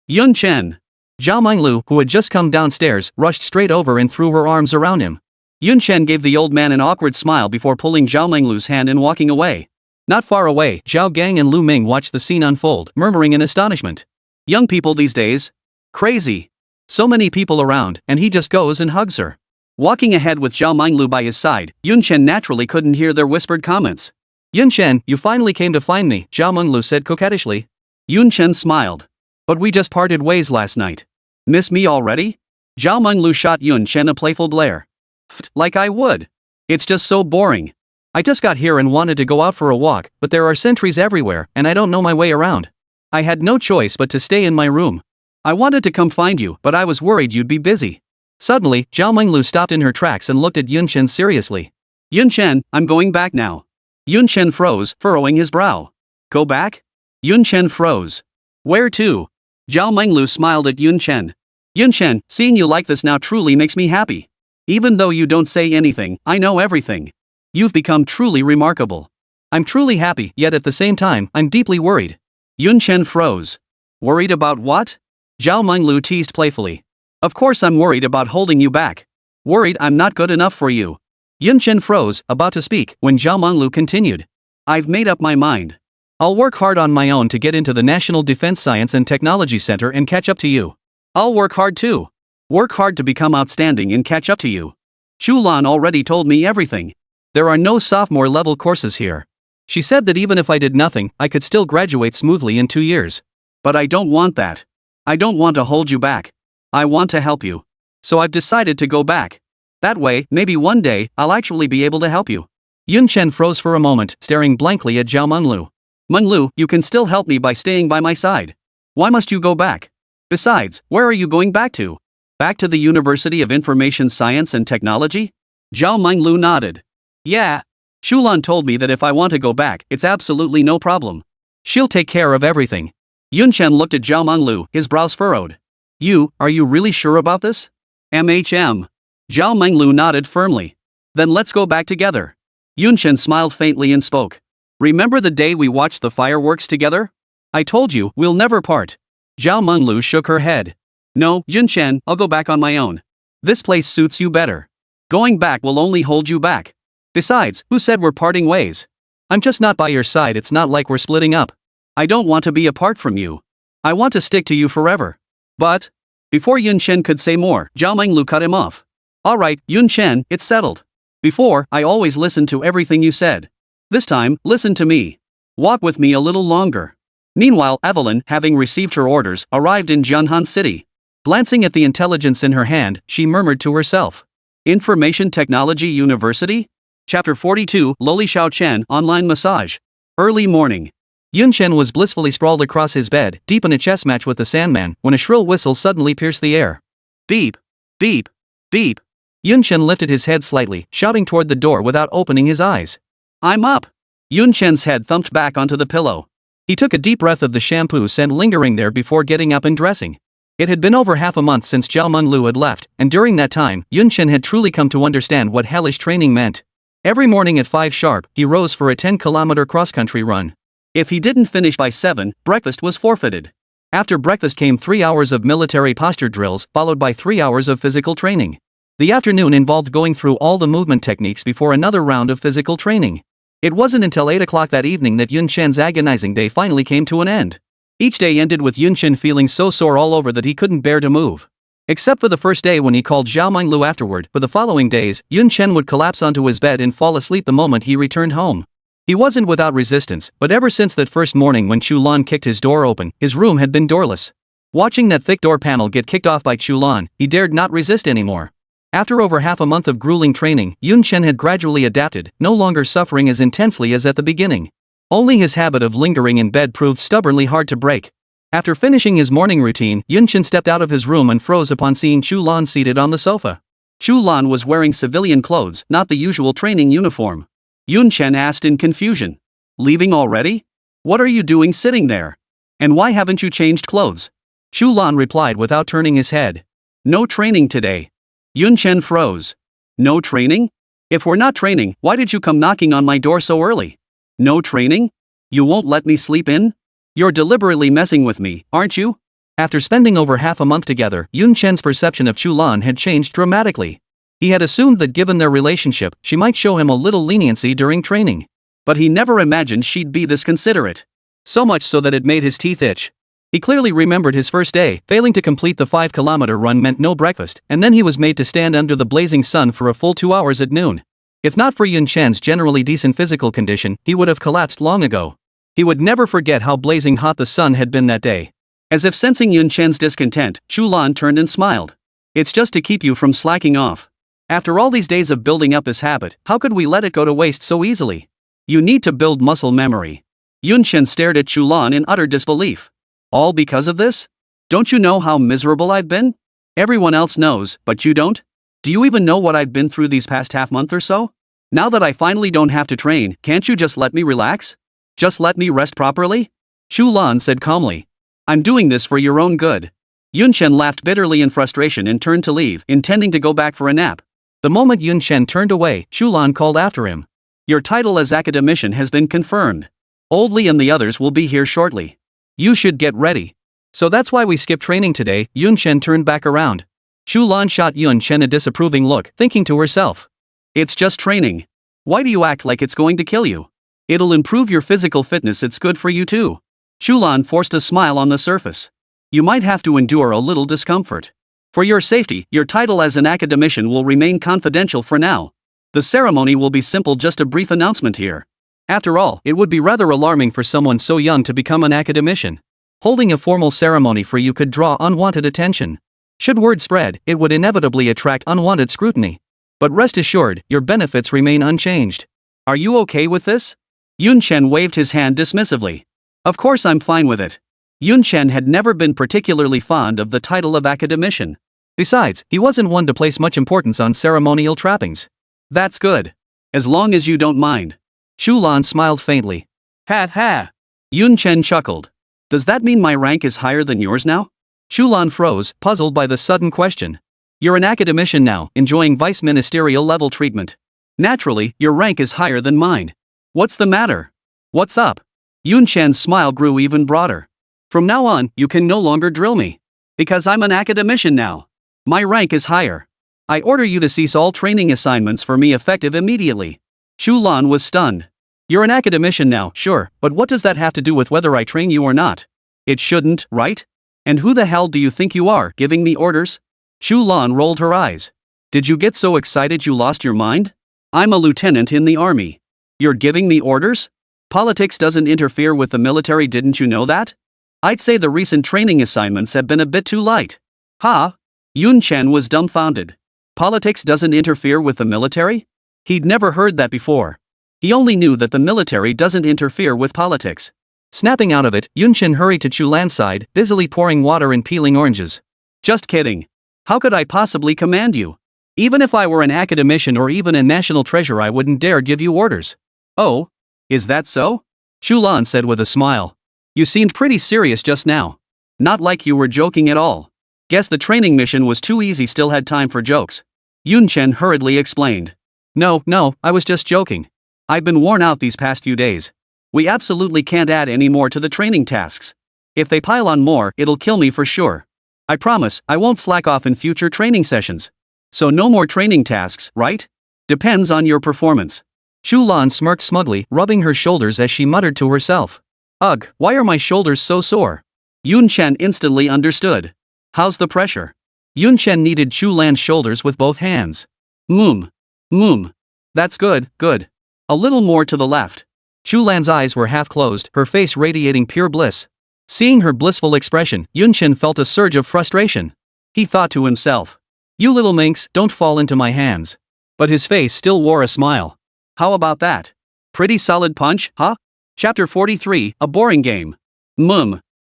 Yunchen. Zhao Menglu, who had just come downstairs, rushed straight over and threw her arms around him. Yunchen gave the old man an awkward smile before pulling Zhao Menglu's hand and walking away. Not far away, Zhao Gang and Lu Ming watched the scene unfold, murmuring in astonishment. Young people these days? Crazy. So many people around, and he just goes and hugs her. Walking ahead with Zhao Menglu by his side, Yunchen naturally couldn't hear their whispered comments. Yunchen, you finally came to find me, Zhao Menglu said coquettishly. Yunchen smiled. But we just parted ways last night. Miss me already? Zhao Menglu shot Yunchen a playful glare. Like I would. It's just so boring. I just got here and wanted to go out for a walk, but there are sentries everywhere, and I don't know my way around. I had no choice but to stay in my room. I wanted to come find you, but I was worried you'd be busy. Suddenly, Zhao Menglu stopped in her tracks and looked at Yunchen seriously. Yunchen, I'm going back now. Yunchen froze, furrowing his brow. Go back? Yunchen froze. Where to? Zhao Menglu smiled at Yunchen. Yunchen, seeing you like this now truly makes me happy. Even though you don't say anything, I know everything. You've become truly remarkable. I'm truly happy, yet at the same time, I'm deeply worried. Yunchen froze. Worried about what? Zhao Menglu teased playfully. Of course I'm worried about holding you back. Worried I'm not good enough for you. Yunchen froze, about to speak, when Zhao Menglu continued. I've made up my mind. I'll work hard on my own to get into the National Defense Science and Technology Center and catch up to you. I'll work hard too. Work hard to become outstanding and catch up to you. Chu Lan already told me everything. There are no sophomore-level courses here. She said that even if I did nothing, I could still graduate smoothly in 2 years. But I don't want that. I don't want to hold you back. I want to help you. So I've decided to go back. That way, maybe one day, I'll actually be able to help you. Yunchen froze for a moment, staring blankly at Zhao Menglu. Menglu, you can still help me by staying by my side. Why must you go back? Besides, where are you going back to? Back to the University of Information Science and Technology? Zhao Menglu nodded. Yeah. Chu Lan told me that if I want to go back, it's absolutely no problem. She'll take care of everything. Yunchen looked at Zhao Menglu, his brows furrowed. Are you really sure about this? MHM. Zhao Menglu nodded firmly. Then let's go back together. Yunchen smiled faintly and spoke. Remember the day we watched the fireworks together? I told you, we'll never part. Zhao Menglu shook her head. No, Yunchen, I'll go back on my own. This place suits you better. Going back will only hold you back. Besides, who said we're parting ways? I'm just not by your side, it's not like we're splitting up. I don't want to be apart from you. I want to stick to you forever. But, before Yunchen could say more, Zhao Menglu cut him off. Alright, Yunchen, it's settled. Before, I always listened to everything you said. This time, listen to me. Walk with me a little longer. Meanwhile, Evelyn, having received her orders, arrived in Jianhan City. Glancing at the intelligence in her hand, she murmured to herself. Information Technology University? Chapter 42, Loli Xiao Chen, Online Massage. Early morning. Yunchen was blissfully sprawled across his bed, deep in a chess match with the Sandman, when a shrill whistle suddenly pierced the air. Beep. Beep. Beep. Yunchen lifted his head slightly, shouting toward the door without opening his eyes. I'm up. Yunchen's head thumped back onto the pillow. He took a deep breath of the shampoo scent lingering there before getting up and dressing. It had been over half a month since Zhao Menglu had left, and during that time, Yunchen had truly come to understand what hellish training meant. Every morning at 5 sharp, he rose for a 10-kilometer cross-country run. If he didn't finish by 7, breakfast was forfeited. After breakfast came 3 hours of military posture drills, followed by 3 hours of physical training. The afternoon involved going through all the movement techniques before another round of physical training. It wasn't until 8 o'clock that evening that Yunchen's agonizing day finally came to an end. Each day ended with Yunchen feeling so sore all over that he couldn't bear to move. Except for the first day when he called Zhao Minglu afterward. For the following days, Yun Chen would collapse onto his bed and fall asleep the moment he returned home. He wasn't without resistance, but ever since that first morning when Chu Lan kicked his door open, his room had been doorless. Watching that thick door panel get kicked off by Chu Lan, he dared not resist anymore. After over half a month of grueling training, Yun Chen had gradually adapted, no longer suffering as intensely as at the beginning. Only his habit of lingering in bed proved stubbornly hard to break. After finishing his morning routine, Yun Chen stepped out of his room and froze upon seeing Chu Lan seated on the sofa. Chu Lan was wearing civilian clothes, not the usual training uniform. Yun Chen asked in confusion. Leaving already? What are you doing sitting there? And why haven't you changed clothes? Chu Lan replied without turning his head. No training today. Yun Chen froze. No training? If we're not training, why did you come knocking on my door so early? No training? You won't let me sleep in? You're deliberately messing with me, aren't you? After spending over half a month together, Yun Chen's perception of Chu Lan had changed dramatically. He had assumed that given their relationship, she might show him a little leniency during training. But he never imagined she'd be this considerate. So much so that it made his teeth itch. He clearly remembered his first day. Failing to complete the 5-kilometer run meant no breakfast, and then he was made to stand under the blazing sun for a full 2 hours at noon. If not for Yun Chen's generally decent physical condition, he would have collapsed long ago. He would never forget how blazing hot the sun had been that day. As if sensing Yun Chen's discontent, Chu Lan turned and smiled. It's just to keep you from slacking off. After all these days of building up this habit, how could we let it go to waste so easily? You need to build muscle memory. Yun Chen stared at Chu Lan in utter disbelief. All because of this? Don't you know how miserable I've been? Everyone else knows, but you don't? Do you even know what I've been through these past half month or so? Now that I finally don't have to train, can't you just let me relax? Just let me rest properly? Chu Lan said calmly. I'm doing this for your own good. Yun Chen laughed bitterly in frustration and turned to leave, intending to go back for a nap. The moment Yun Chen turned away, Chu Lan called after him. Your title as academician has been confirmed. Old Li and the others will be here shortly. You should get ready. So that's why we skipped training today. Yun Chen turned back around. Chu Lan shot Yun Chen a disapproving look, thinking to herself. It's just training. Why do you act like it's going to kill you? It'll improve your physical fitness, it's good for you too. Chu Lan forced a smile on the surface. You might have to endure a little discomfort. For your safety, your title as an academician will remain confidential for now. The ceremony will be simple, just a brief announcement here. After all, it would be rather alarming for someone so young to become an academician. Holding a formal ceremony for you could draw unwanted attention. Should word spread, it would inevitably attract unwanted scrutiny. But rest assured, your benefits remain unchanged. Are you okay with this? Yun Chen waved his hand dismissively. Of course I'm fine with it. Yun Chen had never been particularly fond of the title of academician. Besides, he wasn't one to place much importance on ceremonial trappings. That's good. As long as you don't mind. Chu Lan smiled faintly. Ha ha. Yun Chen chuckled. Does that mean my rank is higher than yours now? Chu Lan froze, puzzled by the sudden question. You're an academician now, enjoying vice-ministerial level treatment. Naturally, your rank is higher than mine. What's the matter? What's up? Yun Chen's smile grew even broader. From now on, you can no longer drill me. Because I'm an academician now. My rank is higher. I order you to cease all training assignments for me effective immediately. Chu Lan was stunned. You're an academician now, sure, but what does that have to do with whether I train you or not? It shouldn't, right? And who the hell do you think you are, giving me orders? Chu Lan rolled her eyes. Did you get so excited you lost your mind? I'm a lieutenant in the army. You're giving me orders? Politics doesn't interfere with the military, didn't you know that? I'd say the recent training assignments have been a bit too light. Ha? Yun Chen was dumbfounded. Politics doesn't interfere with the military? He'd never heard that before. He only knew that the military doesn't interfere with politics. Snapping out of it, Yun Chen hurried to Chu Lan's side, busily pouring water and peeling oranges. Just kidding. How could I possibly command you? Even if I were an academician or even a national treasure, I wouldn't dare give you orders. Oh? Is that so? Chu Lan said with a smile. You seemed pretty serious just now. Not like you were joking at all. Guess the training mission was too easy, still had time for jokes. Yun Chen hurriedly explained. No, I was just joking. I've been worn out these past few days. We absolutely can't add any more to the training tasks. If they pile on more, it'll kill me for sure. I promise, I won't slack off in future training sessions. So no more training tasks, right? Depends on your performance. Chu Lan smirked smugly, rubbing her shoulders as she muttered to herself. Ugh, why are my shoulders so sore? Yun Chen instantly understood. How's the pressure? Yun Chen kneaded Chu Lan's shoulders with both hands. Moom. Moom. That's good, good. A little more to the left. Chu Lan's eyes were half closed, her face radiating pure bliss. Seeing her blissful expression, Yun Chen felt a surge of frustration. He thought to himself, "You little minx, don't fall into my hands." But his face still wore a smile. How about that? Pretty solid punch, huh? Chapter 43, A Boring Game.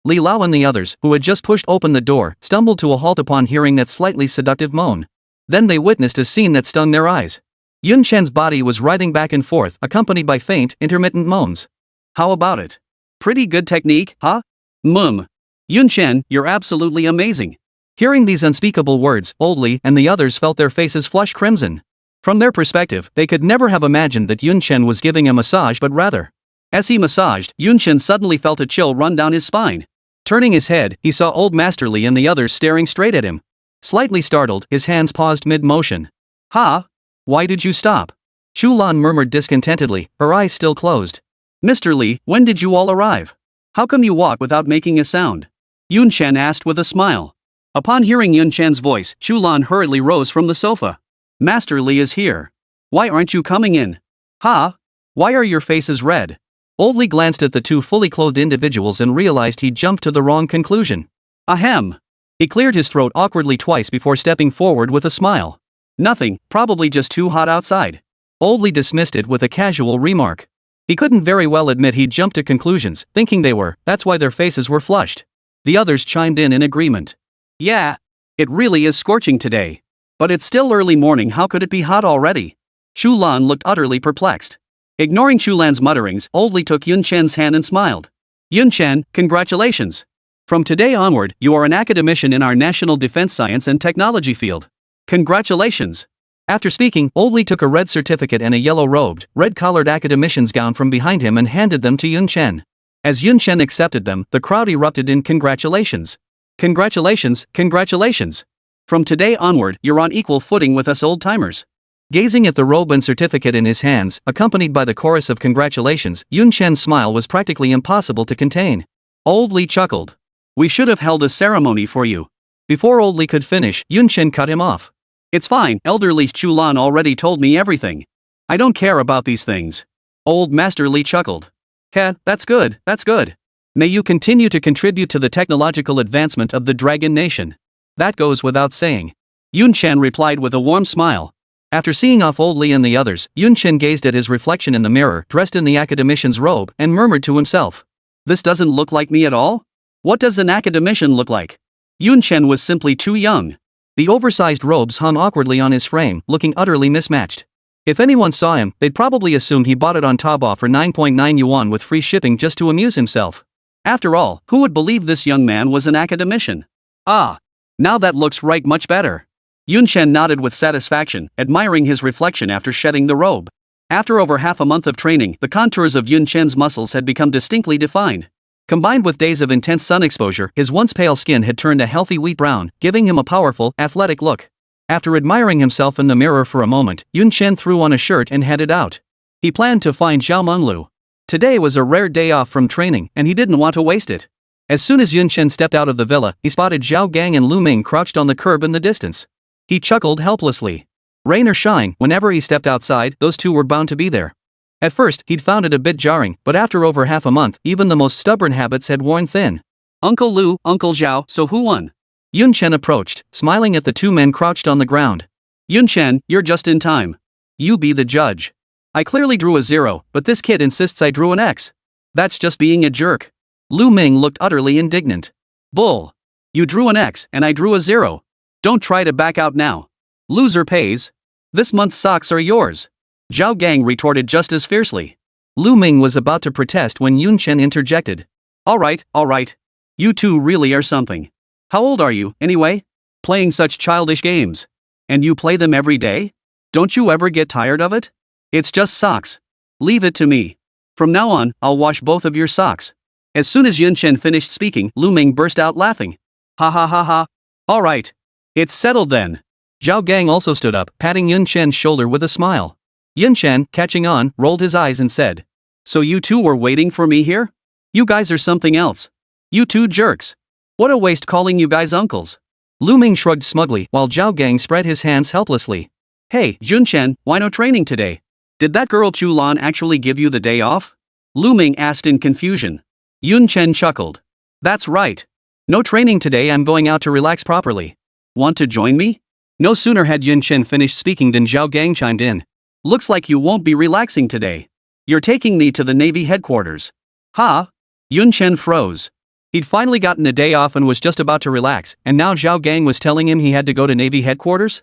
Li Lao and the others, who had just pushed open the door, stumbled to a halt upon hearing that slightly seductive moan. Then they witnessed a scene that stung their eyes. Yun Chen's body was writhing back and forth, accompanied by faint, intermittent moans. How about it? Pretty good technique, huh? Yun Chen, you're absolutely amazing. Hearing these unspeakable words, Old Li and the others felt their faces flush crimson. From their perspective, they could never have imagined that Yun Chen was giving a massage, but rather. As he massaged, Yun Chen suddenly felt a chill run down his spine. Turning his head, he saw Old Master Li and the others staring straight at him. Slightly startled, his hands paused mid-motion. "Ha? Why did you stop?" Chu Lan murmured discontentedly, her eyes still closed. "Mr. Li, when did you all arrive? How come you walk without making a sound?" Yun Chen asked with a smile. Upon hearing Yun Chen's voice, Chu Lan hurriedly rose from the sofa. "Master Li is here. Why aren't you coming in?" "Ha? Why are your faces red?" Old Li glanced at the two fully clothed individuals and realized he'd jumped to the wrong conclusion. Ahem. He cleared his throat awkwardly twice before stepping forward with a smile. "Nothing, probably just too hot outside." Old Li dismissed it with a casual remark. He couldn't very well admit he'd jumped to conclusions, thinking they were, that's why their faces were flushed. The others chimed in agreement. "Yeah. It really is scorching today. But it's still early morning, how could it be hot already?" Chu Lan looked utterly perplexed. Ignoring Chu Lan's mutterings, Old Li took Yun Chen's hand and smiled. "Yun Chen, congratulations. From today onward, you are an academician in our national defense science and technology field. Congratulations." After speaking, Old Li took a red certificate and a yellow-robed, red-collared academician's gown from behind him and handed them to Yun Chen. As Yun Chen accepted them, the crowd erupted in congratulations. "Congratulations, congratulations. From today onward, you're on equal footing with us old-timers." Gazing at the robe and certificate in his hands, accompanied by the chorus of congratulations, Yun Chen's smile was practically impossible to contain. Old Li chuckled. "We should have held a ceremony for you." Before Old Li could finish, Yun Chen cut him off. "It's fine, elderly Chu Lan already told me everything. I don't care about these things." Old Master Li chuckled. "Heh, that's good, that's good. May you continue to contribute to the technological advancement of the Dragon Nation. That goes without saying." Yun Chen replied with a warm smile. After seeing off Old Li and the others, Yun Chen gazed at his reflection in the mirror, dressed in the academician's robe, and murmured to himself. "This doesn't look like me at all? What does an academician look like?" Yun Chen was simply too young. The oversized robes hung awkwardly on his frame, looking utterly mismatched. If anyone saw him, they'd probably assume he bought it on Taobao for 9.9 yuan with free shipping just to amuse himself. After all, who would believe this young man was an academician? Ah! Now that looks right much better. Yun Chen nodded with satisfaction, admiring his reflection after shedding the robe. After over half a month of training, the contours of Yun Chen's muscles had become distinctly defined. Combined with days of intense sun exposure, his once pale skin had turned a healthy wheat brown, giving him a powerful, athletic look. After admiring himself in the mirror for a moment, Yun Chen threw on a shirt and headed out. He planned to find Zhao Menglu. Today was a rare day off from training, and he didn't want to waste it. As soon as Yun Chen stepped out of the villa, he spotted Zhao Gang and Lu Ming crouched on the curb in the distance. He chuckled helplessly. Rain or shine, whenever he stepped outside, those two were bound to be there. At first, he'd found it a bit jarring, but after over half a month, even the most stubborn habits had worn thin. "Uncle Lu, Uncle Zhao, so who won?" Yun Chen approached, smiling at the two men crouched on the ground. "Yun Chen, you're just in time. You be the judge. I clearly drew a 0, but this kid insists I drew an X. That's just being a jerk." Lu Ming looked utterly indignant. "Bull. You drew an X, and I drew a 0. Don't try to back out now. Loser pays. This month's socks are yours." Zhao Gang retorted just as fiercely. Lu Ming was about to protest when Yun Chen interjected. All right. You two really are something. How old are you, anyway? Playing such childish games. And you play them every day? Don't you ever get tired of it? It's just socks. Leave it to me. From now on, I'll wash both of your socks." As soon as Yun Chen finished speaking, Lu Ming burst out laughing. "Ha ha ha ha. All right. It's settled then." Zhao Gang also stood up, patting Yun Chen's shoulder with a smile. Yun Chen, catching on, rolled his eyes and said, "So you two were waiting for me here? You guys are something else. You two jerks. What a waste calling you guys uncles." Lu Ming shrugged smugly while Zhao Gang spread his hands helplessly. Hey, Junchen, why no training today? Did that girl Chu Lan actually give you the day off? Lu Ming asked in confusion. Yun Chen chuckled. That's right. No training today, I'm going out to relax properly. Want to join me? No sooner had Yun Chen finished speaking than Zhao Gang chimed in. Looks like you won't be relaxing today. You're taking me to the Navy headquarters. Huh? Yun Chen froze. He'd finally gotten a day off and was just about to relax, and now Zhao Gang was telling him he had to go to Navy headquarters?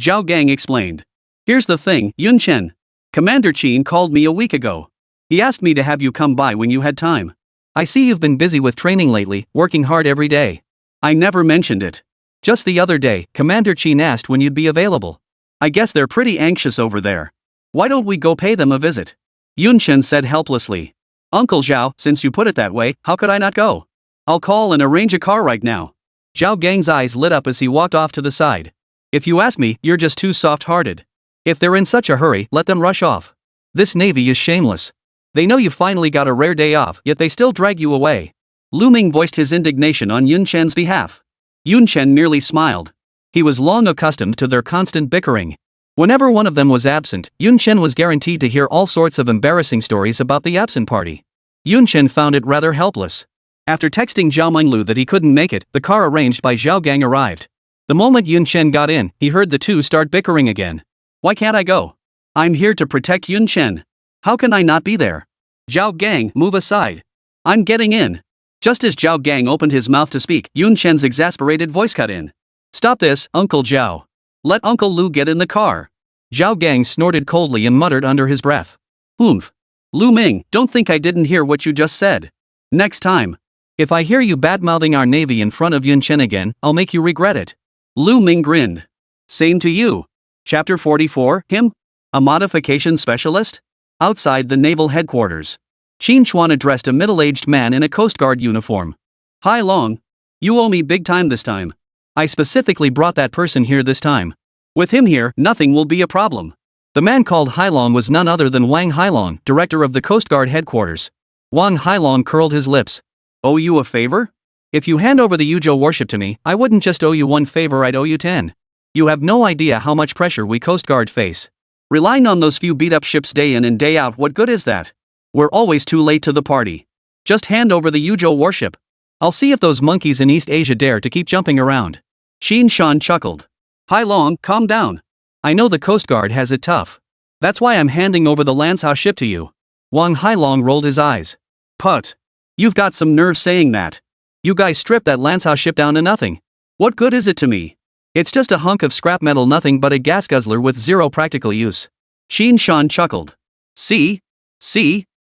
Zhao Gang explained. Here's the thing, Yun Chen. Commander Chen called me a week ago. He asked me to have you come by when you had time. I see you've been busy with training lately, working hard every day. I never mentioned it. Just the other day, Commander Chen asked when you'd be available. I guess they're pretty anxious over there. Why don't we go pay them a visit? Yun Chen said helplessly. Uncle Zhao, since you put it that way, how could I not go? I'll call and arrange a car right now. Zhao Gang's eyes lit up as he walked off to the side. If you ask me, you're just too soft-hearted. If they're in such a hurry, let them rush off. This Navy is shameless. They know you finally got a rare day off, yet they still drag you away. Lu Ming voiced his indignation on Yun Chen's behalf. Yun Chen merely smiled. He was long accustomed to their constant bickering. Whenever one of them was absent, Yun Chen was guaranteed to hear all sorts of embarrassing stories about the absent party. Yun Chen found it rather helpless. After texting Zhao Minglu that he couldn't make it, the car arranged by Zhao Gang arrived. The moment Yun Chen got in, he heard the two start bickering again. Why can't I go? I'm here to protect Yun Chen. How can I not be there? Zhao Gang, move aside. I'm getting in. Just as Zhao Gang opened his mouth to speak, Yun Chen's exasperated voice cut in. Stop this, Uncle Zhao. Let Uncle Lu get in the car. Zhao Gang snorted coldly and muttered under his breath. Oomph. Lu Ming, don't think I didn't hear what you just said. Next time. If I hear you bad-mouthing our Navy in front of Yun Chen again, I'll make you regret it. Lu Ming grinned. Same to you. Chapter 44, Him? A modification specialist? Outside the naval headquarters. Qin Chuan addressed a middle-aged man in a Coast Guard uniform. Hai Long. You owe me big time this time. I specifically brought that person here this time. With him here, nothing will be a problem. The man called Hailong was none other than Wang Hailong, director of the Coast Guard headquarters. Wang Hailong curled his lips. Owe you a favor? If you hand over the Yuzhou warship to me, I wouldn't just owe you one favor, I'd owe you 10. You have no idea how much pressure we Coast Guard face. Relying on those few beat-up ships day in and day out, what good is that? We're always too late to the party. Just hand over the Yuzhou warship. I'll see if those monkeys in East Asia dare to keep jumping around. Qin Shan chuckled. Hai Long, calm down. I know the Coast Guard has it tough. That's why I'm handing over the Lancao ship to you. Wang Hailong rolled his eyes. Put. You've got some nerve saying that. You guys stripped that Lancao ship down to nothing. What good is it to me? It's just a hunk of scrap metal, nothing but a gas guzzler with zero practical use. Qin Shan chuckled. See?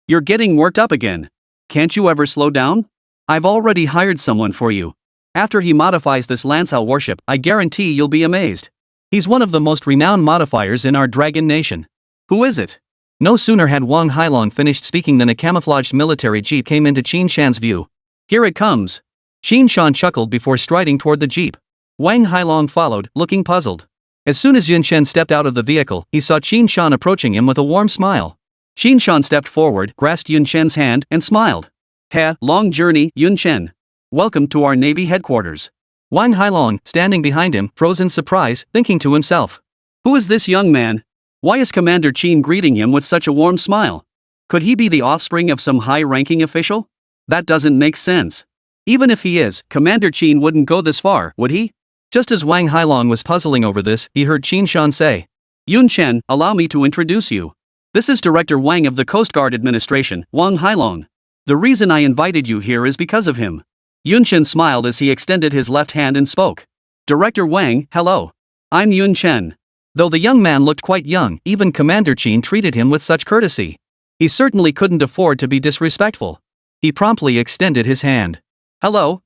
You're getting worked up again. Can't you ever slow down? I've already hired someone for you. After he modifies this Lancao warship, I guarantee you'll be amazed. He's one of the most renowned modifiers in our Dragon Nation. Who is it? No sooner had Wang Hailong finished speaking than a camouflaged military jeep came into Qin Shan's view. Here it comes. Qin Shan chuckled before striding toward the jeep. Wang Hailong followed, looking puzzled. As soon as Yun Chen stepped out of the vehicle, he saw Qin Shan approaching him with a warm smile. Qin Shan stepped forward, grasped Yun Chen's hand, and smiled. Long journey, Yun Chen. Welcome to our Navy headquarters. Wang Hailong, standing behind him, froze in surprise, thinking to himself. Who is this young man? Why is Commander Qin greeting him with such a warm smile? Could he be the offspring of some high-ranking official? That doesn't make sense. Even if he is, Commander Qin wouldn't go this far, would he? Just as Wang Hailong was puzzling over this, he heard Qin Shan say. Yun Chen, allow me to introduce you. This is Director Wang of the Coast Guard Administration, Wang Hailong. The reason I invited you here is because of him. Yun Chen smiled as he extended his left hand and spoke. Director Wang, hello. I'm Yun Chen. Though the young man looked quite young, even Commander Qin treated him with such courtesy. He certainly couldn't afford to be disrespectful. He promptly extended his hand. Hello.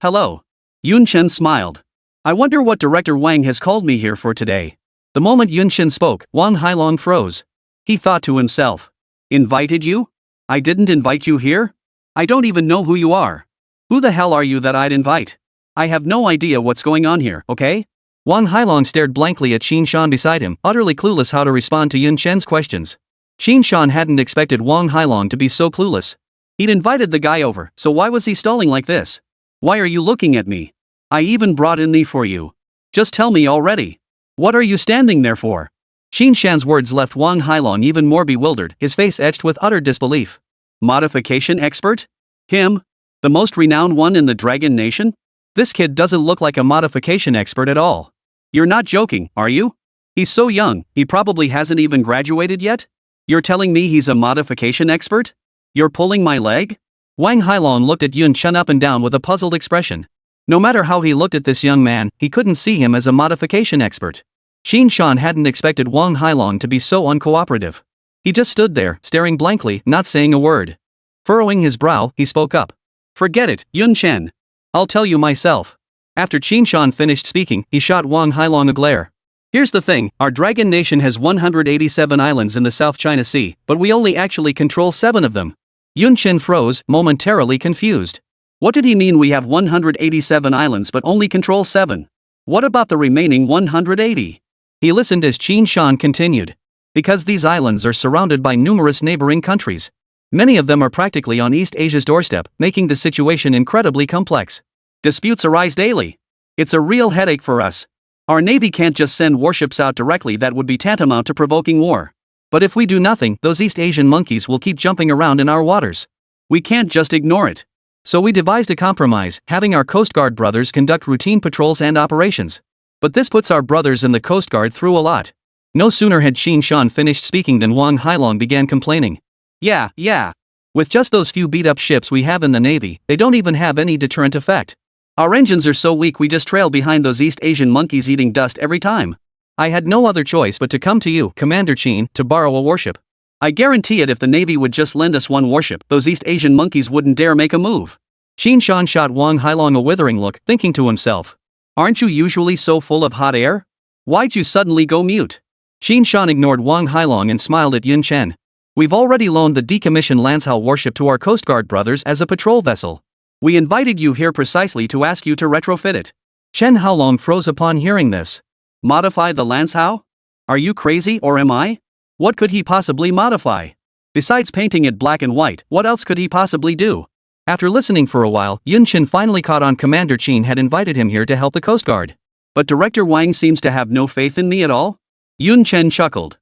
Yun Chen smiled. I wonder what Director Wang has called me here for today. The moment Yun Chen spoke, Wang Hailong froze. He thought to himself. Invited you? I didn't invite you here? I don't even know who you are. Who the hell are you that I'd invite? I have no idea what's going on here, okay? Wang Hailong stared blankly at Qin Shan beside him, utterly clueless how to respond to Yun Chen's questions. Qin Shan hadn't expected Wang Hailong to be so clueless. He'd invited the guy over, so why was he stalling like this? Why are you looking at me? I even brought in thee for you. Just tell me already. What are you standing there for? Qin Shan's words left Wang Hailong even more bewildered, his face etched with utter disbelief. Modification expert? Him? The most renowned one in the Dragon Nation? This kid doesn't look like a modification expert at all. You're not joking, are you? He's so young, he probably hasn't even graduated yet? You're telling me he's a modification expert? You're pulling my leg? Wang Hailong looked at Yun Chen up and down with a puzzled expression. No matter how he looked at this young man, he couldn't see him as a modification expert. Qin Shan hadn't expected Wang Hailong to be so uncooperative. He just stood there, staring blankly, not saying a word. Furrowing his brow, he spoke up. Forget it, Yun Chen. I'll tell you myself. After Qin Shan finished speaking, he shot Wang Hailong a glare. Here's the thing, our Dragon Nation has 187 islands in the South China Sea, but we only actually control 7 of them. Yun Chen froze, momentarily confused. What did he mean we have 187 islands but only control 7? What about the remaining 180? He listened as Qin Shan continued. Because these islands are surrounded by numerous neighboring countries. Many of them are practically on East Asia's doorstep, making the situation incredibly complex. Disputes arise daily. It's a real headache for us. Our navy can't just send warships out directly, that would be tantamount to provoking war. But if we do nothing, those East Asian monkeys will keep jumping around in our waters. We can't just ignore it. So we devised a compromise, having our Coast Guard brothers conduct routine patrols and operations. But this puts our brothers in the Coast Guard through a lot. No sooner had Qin Shan finished speaking than Wang Hailong began complaining. Yeah. With just those few beat-up ships we have in the Navy, they don't even have any deterrent effect. Our engines are so weak we just trail behind those East Asian monkeys eating dust every time. I had no other choice but to come to you, Commander Qin, to borrow a warship. I guarantee it, if the Navy would just lend us one warship, those East Asian monkeys wouldn't dare make a move. Qin Shan shot Wang Hailong a withering look, thinking to himself. Aren't you usually so full of hot air? Why'd you suddenly go mute? Qin Shan ignored Wang Hailong and smiled at Yun Chen. We've already loaned the decommissioned Lanzhou warship to our Coast Guard brothers as a patrol vessel. We invited you here precisely to ask you to retrofit it. Chen Hao froze upon hearing this. Modify the Lanzhou? Are you crazy, or am I? What could he possibly modify? Besides painting it black and white, what else could he possibly do? After listening for a while, Yun Chen finally caught on Commander Qin had invited him here to help the Coast Guard. But Director Wang seems to have no faith in me at all? Yun Chen chuckled.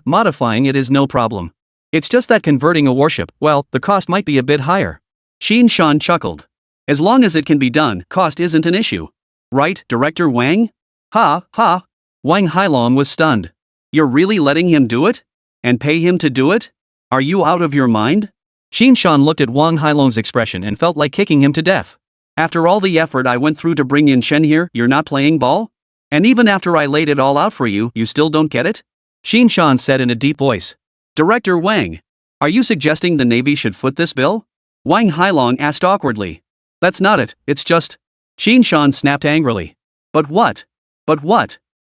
Modifying it is no problem. It's just that converting a warship, well, the cost might be a bit higher. Qin Shan chuckled. As long as it can be done, cost isn't an issue. Right, Director Wang? Ha. Wang Hailong was stunned. You're really letting him do it? And pay him to do it? Are you out of your mind? Qin Shan looked at Wang Hailong's expression and felt like kicking him to death. After all the effort I went through to bring Yun Chen here, you're not playing ball? And even after I laid it all out for you, you still don't get it? Qin Shan said in a deep voice. Director Wang, are you suggesting the Navy should foot this bill? Wang Hailong asked awkwardly. That's not it, it's just... Qin Shan snapped angrily. But what?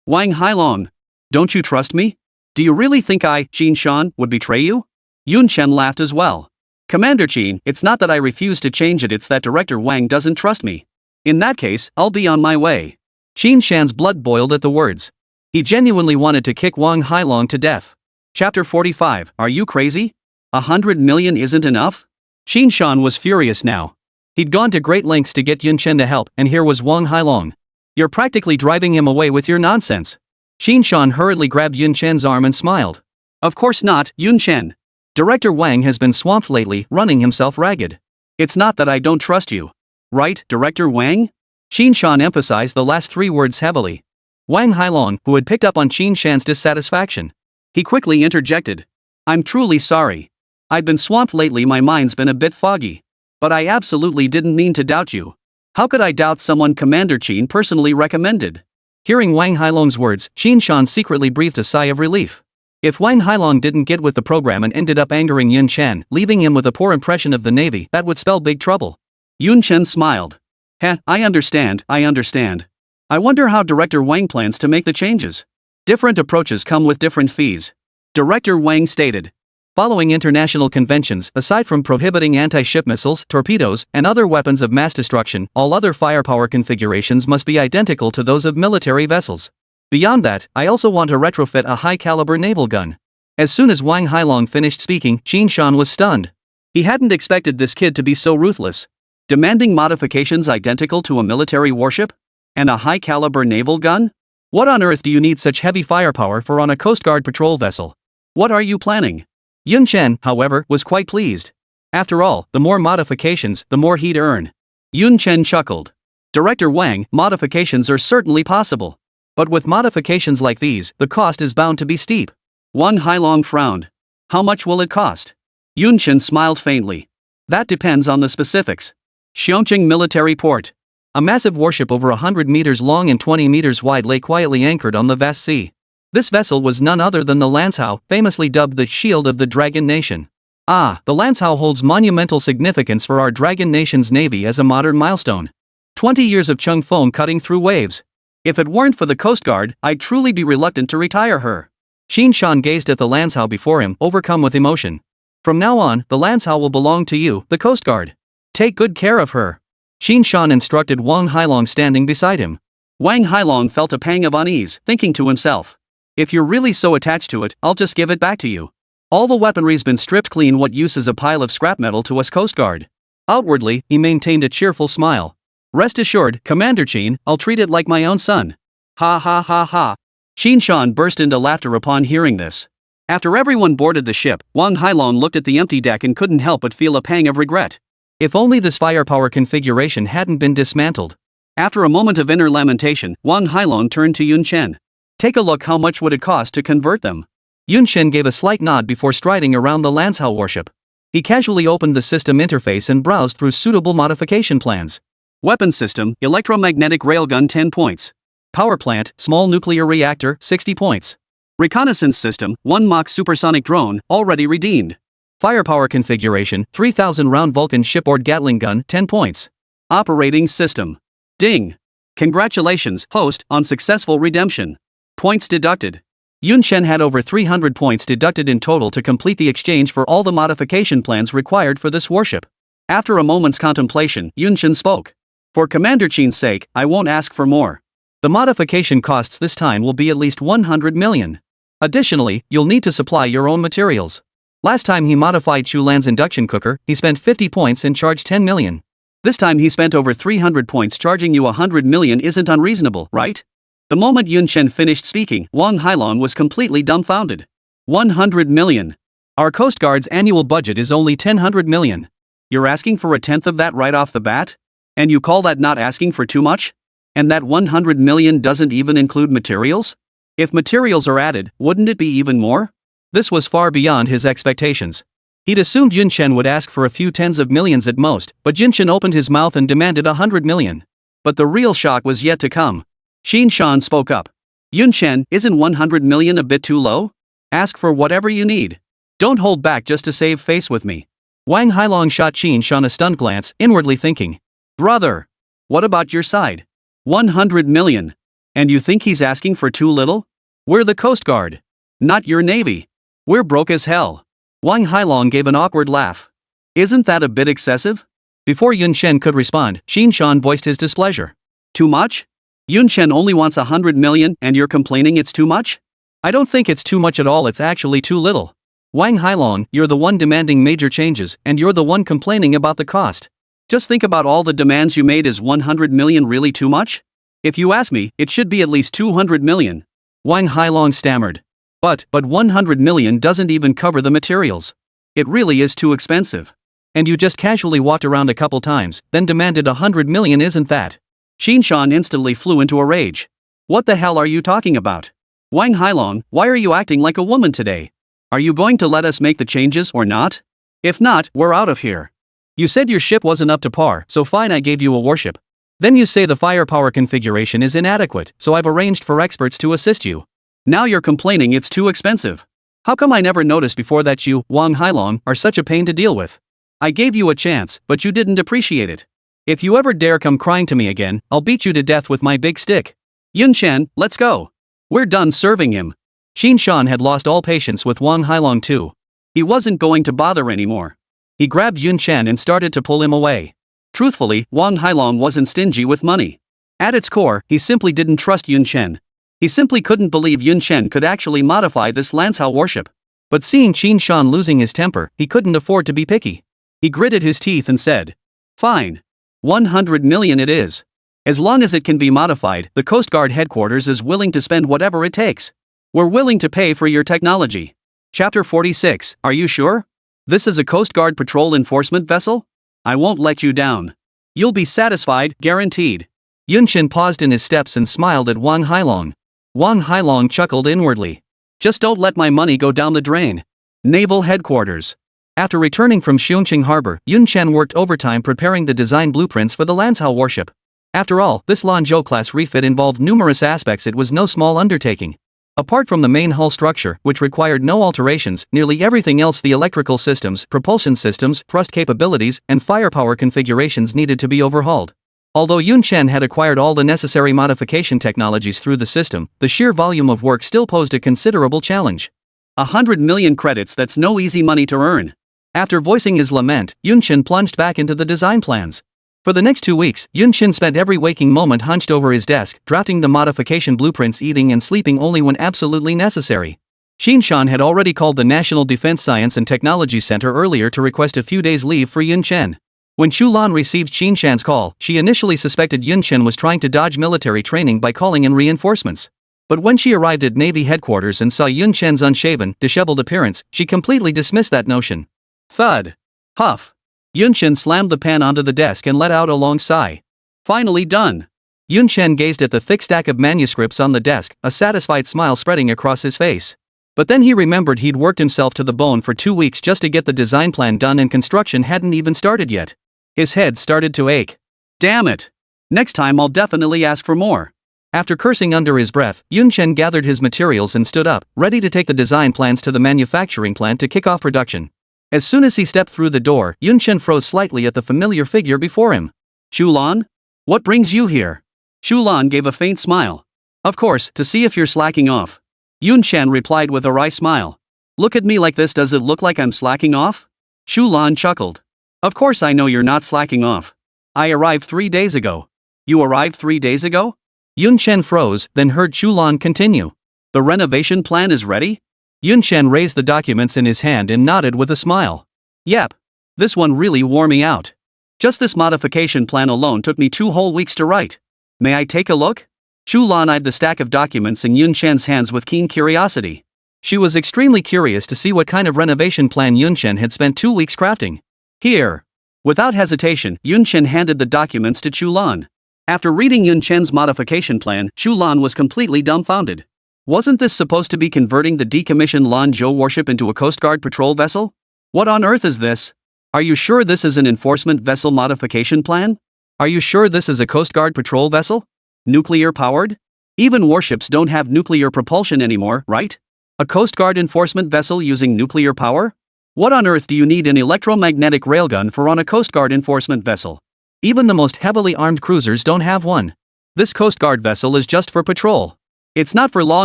Wang Hailong, don't you trust me? Do you really think I, Qin Shan, would betray you? Yun Chen laughed as well. Commander Qin, it's not that I refuse to change it, it's that Director Wang doesn't trust me. In that case, I'll be on my way. Qin Shan's blood boiled at the words. He genuinely wanted to kick Wang Hailong to death. Chapter 45, Are you crazy? 100 million isn't enough? Qin Shan was furious now. He'd gone to great lengths to get Yun Chen to help, and here was Wang Hailong. You're practically driving him away with your nonsense. Qin Shan hurriedly grabbed Yun Chen's arm and smiled. Of course not, Yun Chen. Director Wang has been swamped lately, running himself ragged. It's not that I don't trust you. Right, Director Wang? Qin Shan emphasized the last 3 words heavily. Wang Hailong, who had picked up on Qin Shan's dissatisfaction. He quickly interjected. I'm truly sorry. I've been swamped lately, my mind's been a bit foggy. But I absolutely didn't mean to doubt you. How could I doubt someone Commander Qin personally recommended? Hearing Wang Hailong's words, Qin Shan secretly breathed a sigh of relief. If Wang Hailong didn't get with the program and ended up angering Yun Chen, leaving him with a poor impression of the Navy, that would spell big trouble. Yun Chen smiled. I understand. I wonder how Director Wang plans to make the changes. Different approaches come with different fees. Director Wang stated. Following international conventions, aside from prohibiting anti-ship missiles, torpedoes, and other weapons of mass destruction, all other firepower configurations must be identical to those of military vessels. Beyond that, I also want to retrofit a high-caliber naval gun. As soon as Wang Hailong finished speaking, Qin Shan was stunned. He hadn't expected this kid to be so ruthless. Demanding modifications identical to a military warship? And a high-caliber naval gun? What on earth do you need such heavy firepower for on a Coast Guard patrol vessel? What are you planning? Yun Chen, however, was quite pleased. After all, the more modifications, the more he'd earn. Yun Chen chuckled. Director Wang, modifications are certainly possible. But with modifications like these, the cost is bound to be steep. Wang Hailong frowned. How much will it cost? Yun Chen smiled faintly. That depends on the specifics. Xiongqing Military Port. A massive warship over 100 meters long and 20 meters wide lay quietly anchored on the vast sea. This vessel was none other than the Lanzhou, famously dubbed the Shield of the Dragon Nation. Ah, the Lanzhou holds monumental significance for our Dragon Nation's navy as a modern milestone. 20 years of Cheng Feng cutting through waves. If it weren't for the Coast Guard, I'd truly be reluctant to retire her. Qin Shan gazed at the Lanzhou before him, overcome with emotion. From now on, the Lanzhou will belong to you, the Coast Guard. Take good care of her. Qin Shan instructed Wang Hailong standing beside him. Wang Hailong felt a pang of unease, thinking to himself. If you're really so attached to it, I'll just give it back to you. All the weaponry's been stripped clean. What use is a pile of scrap metal to us Coast Guard? Outwardly, he maintained a cheerful smile. Rest assured, Commander Qin, I'll treat it like my own son. Ha ha ha ha. Qin Shan burst into laughter upon hearing this. After everyone boarded the ship, Wang Hailong looked at the empty deck and couldn't help but feel a pang of regret. If only this firepower configuration hadn't been dismantled. After a moment of inner lamentation, Wang Hailong turned to Yun Chen. Take a look, how much would it cost to convert them? Yun Chen gave a slight nod before striding around the Lanzhou warship. He casually opened the system interface and browsed through suitable modification plans. Weapon system, electromagnetic railgun 10 points. Power plant, small nuclear reactor, 60 points. Reconnaissance system, 1 Mach supersonic drone, already redeemed. Firepower configuration, 3,000 round Vulcan shipboard Gatling gun, 10 points. Operating system. Ding. Congratulations, host, on successful redemption. Points deducted. Yun Chen had over 300 points deducted in total to complete the exchange for all the modification plans required for this warship. After a moment's contemplation, Yun Chen spoke. For Commander Qin's sake, I won't ask for more. The modification costs this time will be at least 100 million. Additionally, you'll need to supply your own materials. Last time he modified Chu Lan's induction cooker, he spent 50 points and charged 10 million. This time he spent over 300 points. Charging you 100 million isn't unreasonable, right? The moment Yun Chen finished speaking, Wang Hailong was completely dumbfounded. 100 million. Our Coast Guard's annual budget is only 100 million. You're asking for a tenth of that right off the bat? And you call that not asking for too much? And that 100 million doesn't even include materials? If materials are added, wouldn't it be even more? This was far beyond his expectations. He'd assumed Yun Chen would ask for a few tens of millions at most, but Yun Chen opened his mouth and demanded 100 million. But the real shock was yet to come. Qin Shan spoke up. Yun Chen, isn't 100 million a bit too low? Ask for whatever you need. Don't hold back just to save face with me. Wang Hailong shot Qin Shan a stunned glance, inwardly thinking. Brother. What about your side? 100 million. And you think he's asking for too little? We're the Coast Guard. Not your navy. We're broke as hell. Wang Hailong gave an awkward laugh. Isn't that a bit excessive? Before Yun Chen could respond, Qin Shan voiced his displeasure. Too much? Yun Chen only wants 100 million and you're complaining it's too much? I don't think it's too much at all, it's actually too little. Wang Hailong, you're the one demanding major changes and you're the one complaining about the cost. Just think about all the demands you made. Is 100 million really too much? If you ask me, it should be at least 200 million. Wang Hailong stammered. But 100 million doesn't even cover the materials. It really is too expensive. And you just casually walked around a couple times, then demanded 100 million, isn't that? Qin Shan instantly flew into a rage. What the hell are you talking about? Wang Hailong, why are you acting like a woman today? Are you going to let us make the changes or not? If not, we're out of here. You said your ship wasn't up to par, so fine, I gave you a warship. Then you say the firepower configuration is inadequate, so I've arranged for experts to assist you. Now you're complaining it's too expensive. How come I never noticed before that you, Wang Hailong, are such a pain to deal with? I gave you a chance, but you didn't appreciate it. If you ever dare come crying to me again, I'll beat you to death with my big stick. Yun Chen, let's go. We're done serving him. Qin Shan had lost all patience with Wang Hailong too. He wasn't going to bother anymore. He grabbed Yun Chen and started to pull him away. Truthfully, Wang Hailong wasn't stingy with money. At its core, he simply didn't trust Yun Chen. He simply couldn't believe Yun Chen could actually modify this Lanzhou warship. But seeing Qin Shan losing his temper, he couldn't afford to be picky. He gritted his teeth and said, Fine. 100 million it is. As long as it can be modified, the Coast Guard headquarters is willing to spend whatever it takes. We're willing to pay for your technology. Chapter 46. Are you sure? This is a Coast Guard patrol enforcement vessel? I won't let you down. You'll be satisfied, guaranteed. Yun Chen paused in his steps and smiled at Wang Hailong. Wang Hailong chuckled inwardly. Just don't let my money go down the drain. Naval Headquarters. After returning from Sheungqing Harbor, Yun Chen worked overtime preparing the design blueprints for the Lanzhou warship. After all, this Lanzhou-class refit involved numerous aspects. It was no small undertaking. Apart from the main hull structure, which required no alterations, nearly everything else, the electrical systems, propulsion systems, thrust capabilities, and firepower configurations, needed to be overhauled. Although Yun Chen had acquired all the necessary modification technologies through the system, the sheer volume of work still posed a considerable challenge. 100 million credits, that's no easy money to earn. After voicing his lament, Yun Chen plunged back into the design plans. For the next 2 weeks, Yun Chen spent every waking moment hunched over his desk, drafting the modification blueprints, eating and sleeping only when absolutely necessary. Xinshan had already called the National Defense Science and Technology Center earlier to request a few days' leave for Yun Chen. When Chu Lan received Xinshan's call, she initially suspected Yun Chen was trying to dodge military training by calling in reinforcements. But when she arrived at Navy headquarters and saw Yun Chen's unshaven, disheveled appearance, she completely dismissed that notion. Thud. Huff. Yun Chen slammed the pen onto the desk and let out a long sigh. Finally done. Yun Chen gazed at the thick stack of manuscripts on the desk, a satisfied smile spreading across his face. But then he remembered he'd worked himself to the bone for 2 weeks just to get the design plan done, and construction hadn't even started yet. His head started to ache. Damn it. Next time I'll definitely ask for more. After cursing under his breath, Yun Chen gathered his materials and stood up, ready to take the design plans to the manufacturing plant to kick off production. As soon as he stepped through the door, Yun Chen froze slightly at the familiar figure before him. Chu Lan? What brings you here? Chu Lan gave a faint smile. Of course, to see if you're slacking off. Yun Chen replied with a wry smile. Look at me like this, does it look like I'm slacking off? Chu Lan chuckled. Of course I know you're not slacking off. I arrived 3 days ago. You arrived 3 days ago? Yun Chen froze, then heard Chu Lan continue. The renovation plan is ready? Yun Chen raised the documents in his hand and nodded with a smile. Yep. This one really wore me out. Just this modification plan alone took me 2 whole weeks to write. May I take a look? Chu Lan eyed the stack of documents in Yun Chen's hands with keen curiosity. She was extremely curious to see what kind of renovation plan Yun Chen had spent 2 weeks crafting. Here. Without hesitation, Yun Chen handed the documents to Chu Lan. After reading Yun Chen's modification plan, Chu Lan was completely dumbfounded. Wasn't this supposed to be converting the decommissioned Lanzhou warship into a Coast Guard patrol vessel? What on earth is this? Are you sure this is an enforcement vessel modification plan? Are you sure this is a Coast Guard patrol vessel? Nuclear powered? Even warships don't have nuclear propulsion anymore, right? A Coast Guard enforcement vessel using nuclear power? What on earth do you need an electromagnetic railgun for on a Coast Guard enforcement vessel? Even the most heavily armed cruisers don't have one. This Coast Guard vessel is just for patrol. It's not for law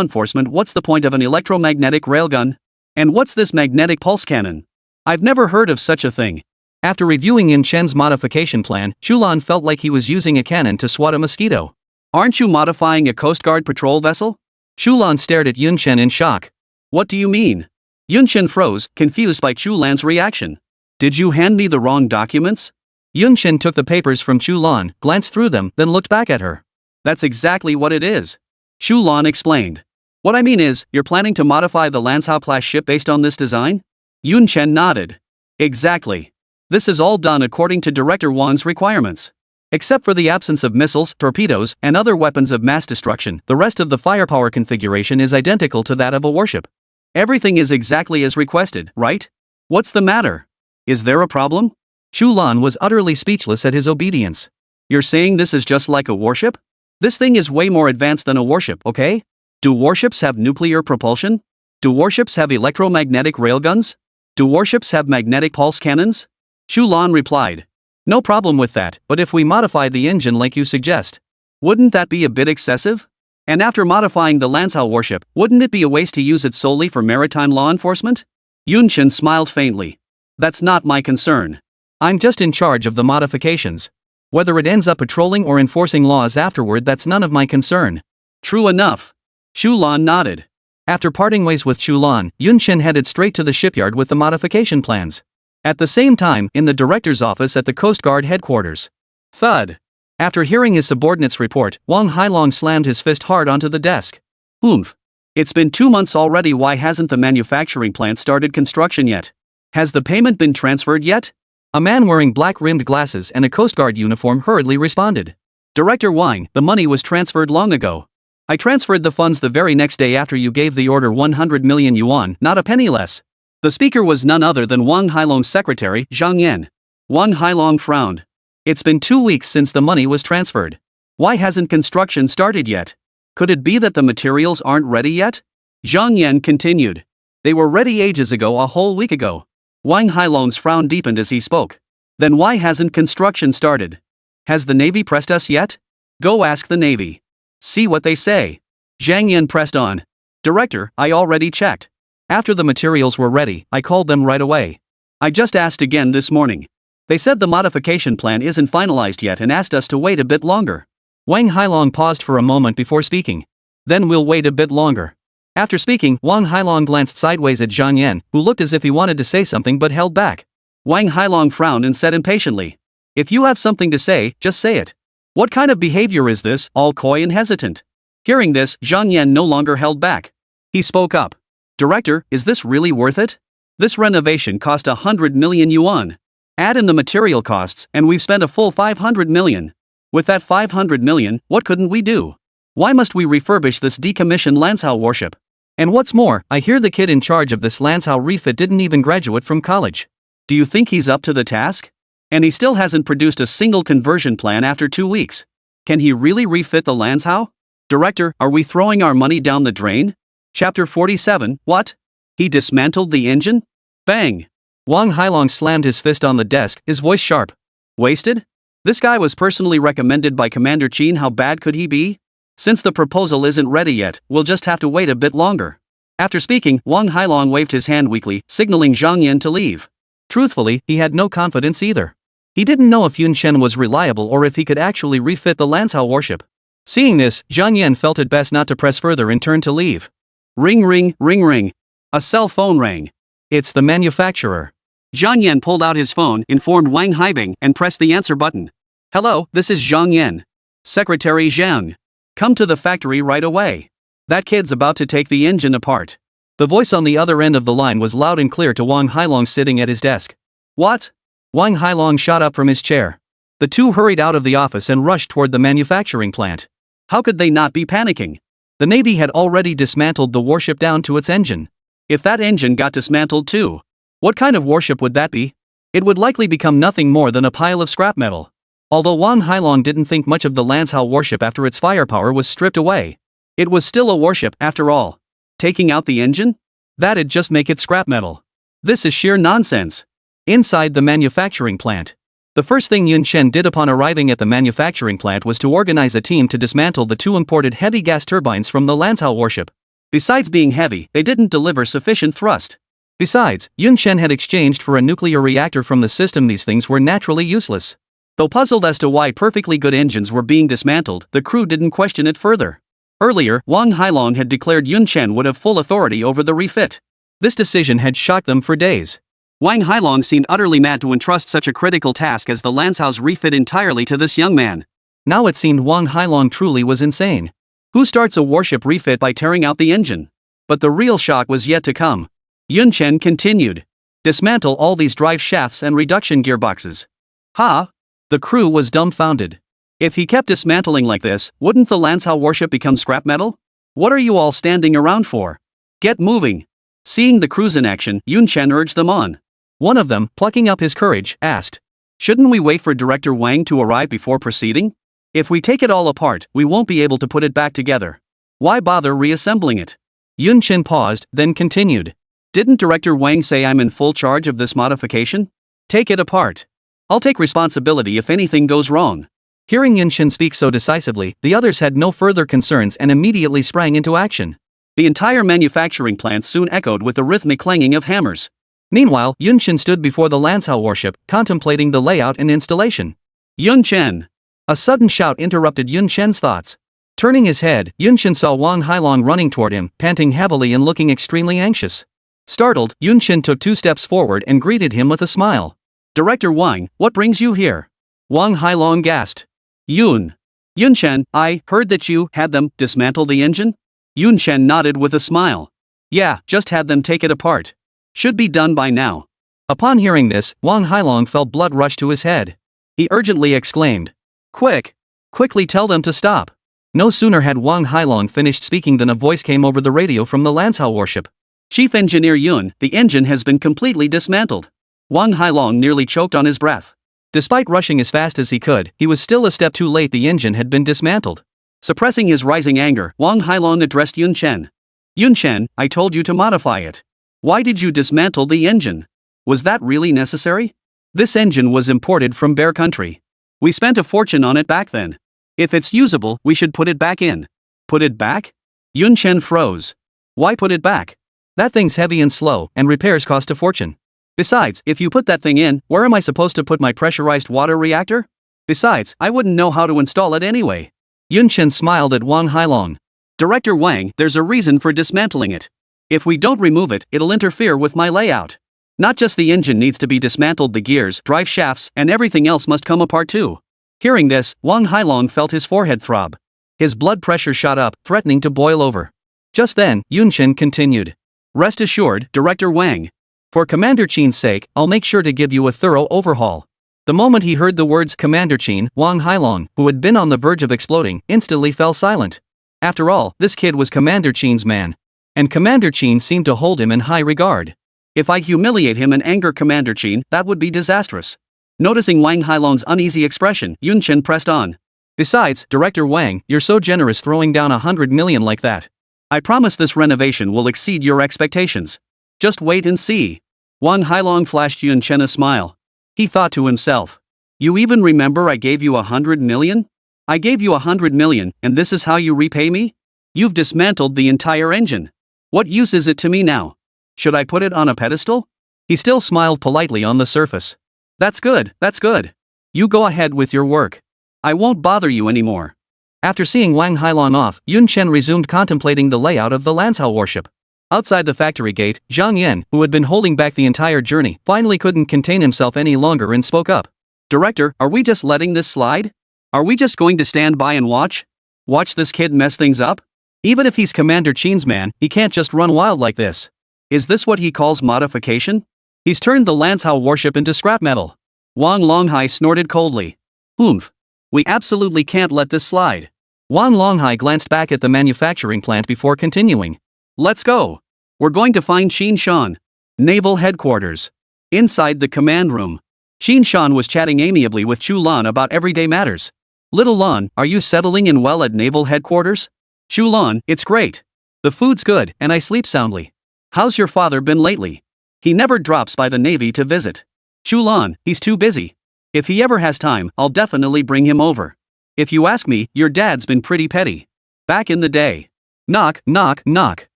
enforcement. What's the point of an electromagnetic railgun? And what's this magnetic pulse cannon? I've never heard of such a thing. After reviewing Yun Chen's modification plan, Chu Lan felt like he was using a cannon to swat a mosquito. Aren't you modifying a Coast Guard patrol vessel? Chu Lan stared at Yun Chen in shock. What do you mean? Yun Chen froze, confused by Chu Lan's reaction. Did you hand me the wrong documents? Yun Chen took the papers from Chu Lan, glanced through them, then looked back at her. That's exactly what it is. Chu Lan explained. What I mean is, you're planning to modify the Lanzhou-class ship based on this design? Yun Chen nodded. Exactly. This is all done according to Director Wang's requirements. Except for the absence of missiles, torpedoes, and other weapons of mass destruction, the rest of the firepower configuration is identical to that of a warship. Everything is exactly as requested, right? What's the matter? Is there a problem? Chu Lan was utterly speechless at his obedience. You're saying this is just like a warship? This thing is way more advanced than a warship, okay? Do warships have nuclear propulsion? Do warships have electromagnetic railguns? Do warships have magnetic pulse cannons? Chu Lan replied. No problem with that, but if we modify the engine like you suggest, wouldn't that be a bit excessive? And after modifying the Lanzhou warship, wouldn't it be a waste to use it solely for maritime law enforcement? Yun Chen smiled faintly. That's not my concern. I'm just in charge of the modifications. Whether it ends up patrolling or enforcing laws afterward, that's none of my concern. True enough. Chu Lan nodded. After parting ways with Chu Lan, Yun Chen headed straight to the shipyard with the modification plans. At the same time, in the director's office at the Coast Guard headquarters. Thud. After hearing his subordinate's report, Wang Hailong slammed his fist hard onto the desk. Oomph. It's been 2 months already. Why hasn't the manufacturing plant started construction yet? Has the payment been transferred yet? A man wearing black-rimmed glasses and a Coast Guard uniform hurriedly responded. Director Wang, the money was transferred long ago. I transferred the funds the very next day after you gave the order 100 million yuan, not a penny less. The speaker was none other than Wang Hailong's secretary, Zhang Yan. Wang Hailong frowned. It's been 2 weeks since the money was transferred. Why hasn't construction started yet? Could it be that the materials aren't ready yet? Zhang Yan continued. They were ready ages ago, a whole week ago. Wang Hailong's frown deepened as he spoke. Then why hasn't construction started? Has the Navy pressed us yet? Go ask the Navy. See what they say. Zhang Yan pressed on. Director, I already checked. After the materials were ready, I called them right away. I just asked again this morning. They said the modification plan isn't finalized yet and asked us to wait a bit longer. Wang Hailong paused for a moment before speaking. Then we'll wait a bit longer. After speaking, Wang Hailong glanced sideways at Zhang Yan, who looked as if he wanted to say something but held back. Wang Hailong frowned and said impatiently. If you have something to say, just say it. What kind of behavior is this, all coy and hesitant? Hearing this, Zhang Yan no longer held back. He spoke up. Director, is this really worth it? This renovation cost 100 million yuan. Add in the material costs, and we've spent a full 500 million. With that 500 million, what couldn't we do? Why must we refurbish this decommissioned Lanzhou warship? And what's more, I hear the kid in charge of this Lanzhou refit didn't even graduate from college. Do you think he's up to the task? And he still hasn't produced a single conversion plan after 2 weeks. Can he really refit the Lanzhou? Director, are we throwing our money down the drain? Chapter 47, what? He dismantled the engine? Bang! Wang Hailong slammed his fist on the desk, his voice sharp. Wasted? This guy was personally recommended by Commander Chen. How bad could he be? Since the proposal isn't ready yet, we'll just have to wait a bit longer. After speaking, Wang Hailong waved his hand weakly, signaling Zhang Yan to leave. Truthfully, he had no confidence either. He didn't know if Yun Chen was reliable or if he could actually refit the Lanzhou warship. Seeing this, Zhang Yan felt it best not to press further and turned to leave. Ring ring, ring ring. A cell phone rang. It's the manufacturer. Zhang Yan pulled out his phone, informed Wang Haibing, and pressed the answer button. Hello, this is Zhang Yan. Secretary Zhang. Come to the factory right away. That kid's about to take the engine apart. The voice on the other end of the line was loud and clear to Wang Hailong sitting at his desk. What? Wang Hailong shot up from his chair. The two hurried out of the office and rushed toward the manufacturing plant. How could they not be panicking? The Navy had already dismantled the warship down to its engine. If that engine got dismantled too, what kind of warship would that be? It would likely become nothing more than a pile of scrap metal. Although Wang Hailong didn't think much of the Lanzhou warship after its firepower was stripped away. It was still a warship, after all. Taking out the engine? That'd just make it scrap metal. This is sheer nonsense. Inside the manufacturing plant. The first thing Yun Chen did upon arriving at the manufacturing plant was to organize a team to dismantle the 2 imported heavy gas turbines from the Lanzhou warship. Besides being heavy, they didn't deliver sufficient thrust. Besides, Yun Chen had exchanged for a nuclear reactor from the system. These things were naturally useless. Though puzzled as to why perfectly good engines were being dismantled, the crew didn't question it further. Earlier, Wang Hailong had declared Yun Chen would have full authority over the refit. This decision had shocked them for days. Wang Hailong seemed utterly mad to entrust such a critical task as the Lanzhou's refit entirely to this young man. Now it seemed Wang Hailong truly was insane. Who starts a warship refit by tearing out the engine? But the real shock was yet to come. Yun Chen continued. Dismantle all these drive shafts and reduction gearboxes. Ha! The crew was dumbfounded. If he kept dismantling like this, wouldn't the Lanzhou warship become scrap metal? What are you all standing around for? Get moving. Seeing the crews in action, Yun Chen urged them on. One of them, plucking up his courage, asked, Shouldn't we wait for Director Wang to arrive before proceeding? If we take it all apart, we won't be able to put it back together. Why bother reassembling it? Yun Chen paused, then continued. Didn't Director Wang say I'm in full charge of this modification? Take it apart. I'll take responsibility if anything goes wrong. Hearing Yun Chen speak so decisively, the others had no further concerns and immediately sprang into action. The entire manufacturing plant soon echoed with the rhythmic clanging of hammers. Meanwhile, Yun Chen stood before the Lanzhou warship, contemplating the layout and installation. Yun Chen! A sudden shout interrupted Yun Chen's thoughts. Turning his head, Yun Chen saw Wang Hailong running toward him, panting heavily and looking extremely anxious. Startled, Yun Chen took 2 steps forward and greeted him with a smile. Director Wang, what brings you here? Wang Hailong gasped. Yun. Yun Chen, I heard that you had them dismantle the engine? Yun Chen nodded with a smile. Yeah, just had them take it apart. Should be done by now. Upon hearing this, Wang Hailong felt blood rush to his head. He urgently exclaimed, Quick! Quickly tell them to stop. No sooner had Wang Hailong finished speaking than a voice came over the radio from the Lanzhou warship. Chief Engineer Yun, the engine has been completely dismantled. Wang Hailong nearly choked on his breath. Despite rushing as fast as he could, he was still a step too late. The engine had been dismantled. Suppressing his rising anger, Wang Hailong addressed Yun Chen. Yun Chen, I told you to modify it. Why did you dismantle the engine? Was that really necessary? This engine was imported from Bear Country. We spent a fortune on it back then. If it's usable, we should put it back in. Put it back? Yun Chen froze. Why put it back? That thing's heavy and slow, and repairs cost a fortune. Besides, if you put that thing in, where am I supposed to put my pressurized water reactor? Besides, I wouldn't know how to install it anyway. Yun Chen smiled at Wang Hailong. Director Wang, there's a reason for dismantling it. If we don't remove it, it'll interfere with my layout. Not just the engine needs to be dismantled, the gears, drive shafts, and everything else must come apart too. Hearing this, Wang Hailong felt his forehead throb. His blood pressure shot up, threatening to boil over. Just then, Yun Chen continued. Rest assured, Director Wang. For Commander Qin's sake, I'll make sure to give you a thorough overhaul. The moment he heard the words Commander Qin, Wang Hailong, who had been on the verge of exploding, instantly fell silent. After all, this kid was Commander Qin's man. And Commander Qin seemed to hold him in high regard. If I humiliate him and anger Commander Qin, that would be disastrous. Noticing Wang Hailong's uneasy expression, Yun Chen pressed on. Besides, Director Wang, you're so generous throwing down 100 million like that. I promise this renovation will exceed your expectations. Just wait and see. Wang Hailong flashed Yun Chen a smile. He thought to himself. You even remember I gave you 100 million? I gave you 100 million, and this is how you repay me? You've dismantled the entire engine. What use is it to me now? Should I put it on a pedestal? He still smiled politely on the surface. That's good, that's good. You go ahead with your work. I won't bother you anymore. After seeing Wang Hailong off, Yun Chen resumed contemplating the layout of the Lanzhou warship. Outside the factory gate, Zhang Yan, who had been holding back the entire journey, finally couldn't contain himself any longer and spoke up. Director, are we just letting this slide? Are we just going to stand by and watch? Watch this kid mess things up? Even if he's Commander Qin's man, he can't just run wild like this. Is this what he calls modification? He's turned the Lanzhou warship into scrap metal. Wang Longhai snorted coldly. Oomph. We absolutely can't let this slide. Wang Longhai glanced back at the manufacturing plant before continuing. Let's go. We're going to find Qin Shan. Naval Headquarters. Inside the command room, Qin Shan was chatting amiably with Chu Lan about everyday matters. Little Lan, are you settling in well at Naval Headquarters? Chu Lan, it's great. The food's good, and I sleep soundly. How's your father been lately? He never drops by the Navy to visit. Chu Lan, he's too busy. If he ever has time, I'll definitely bring him over. If you ask me, your dad's been pretty petty. Back in the day. Knock, knock, knock.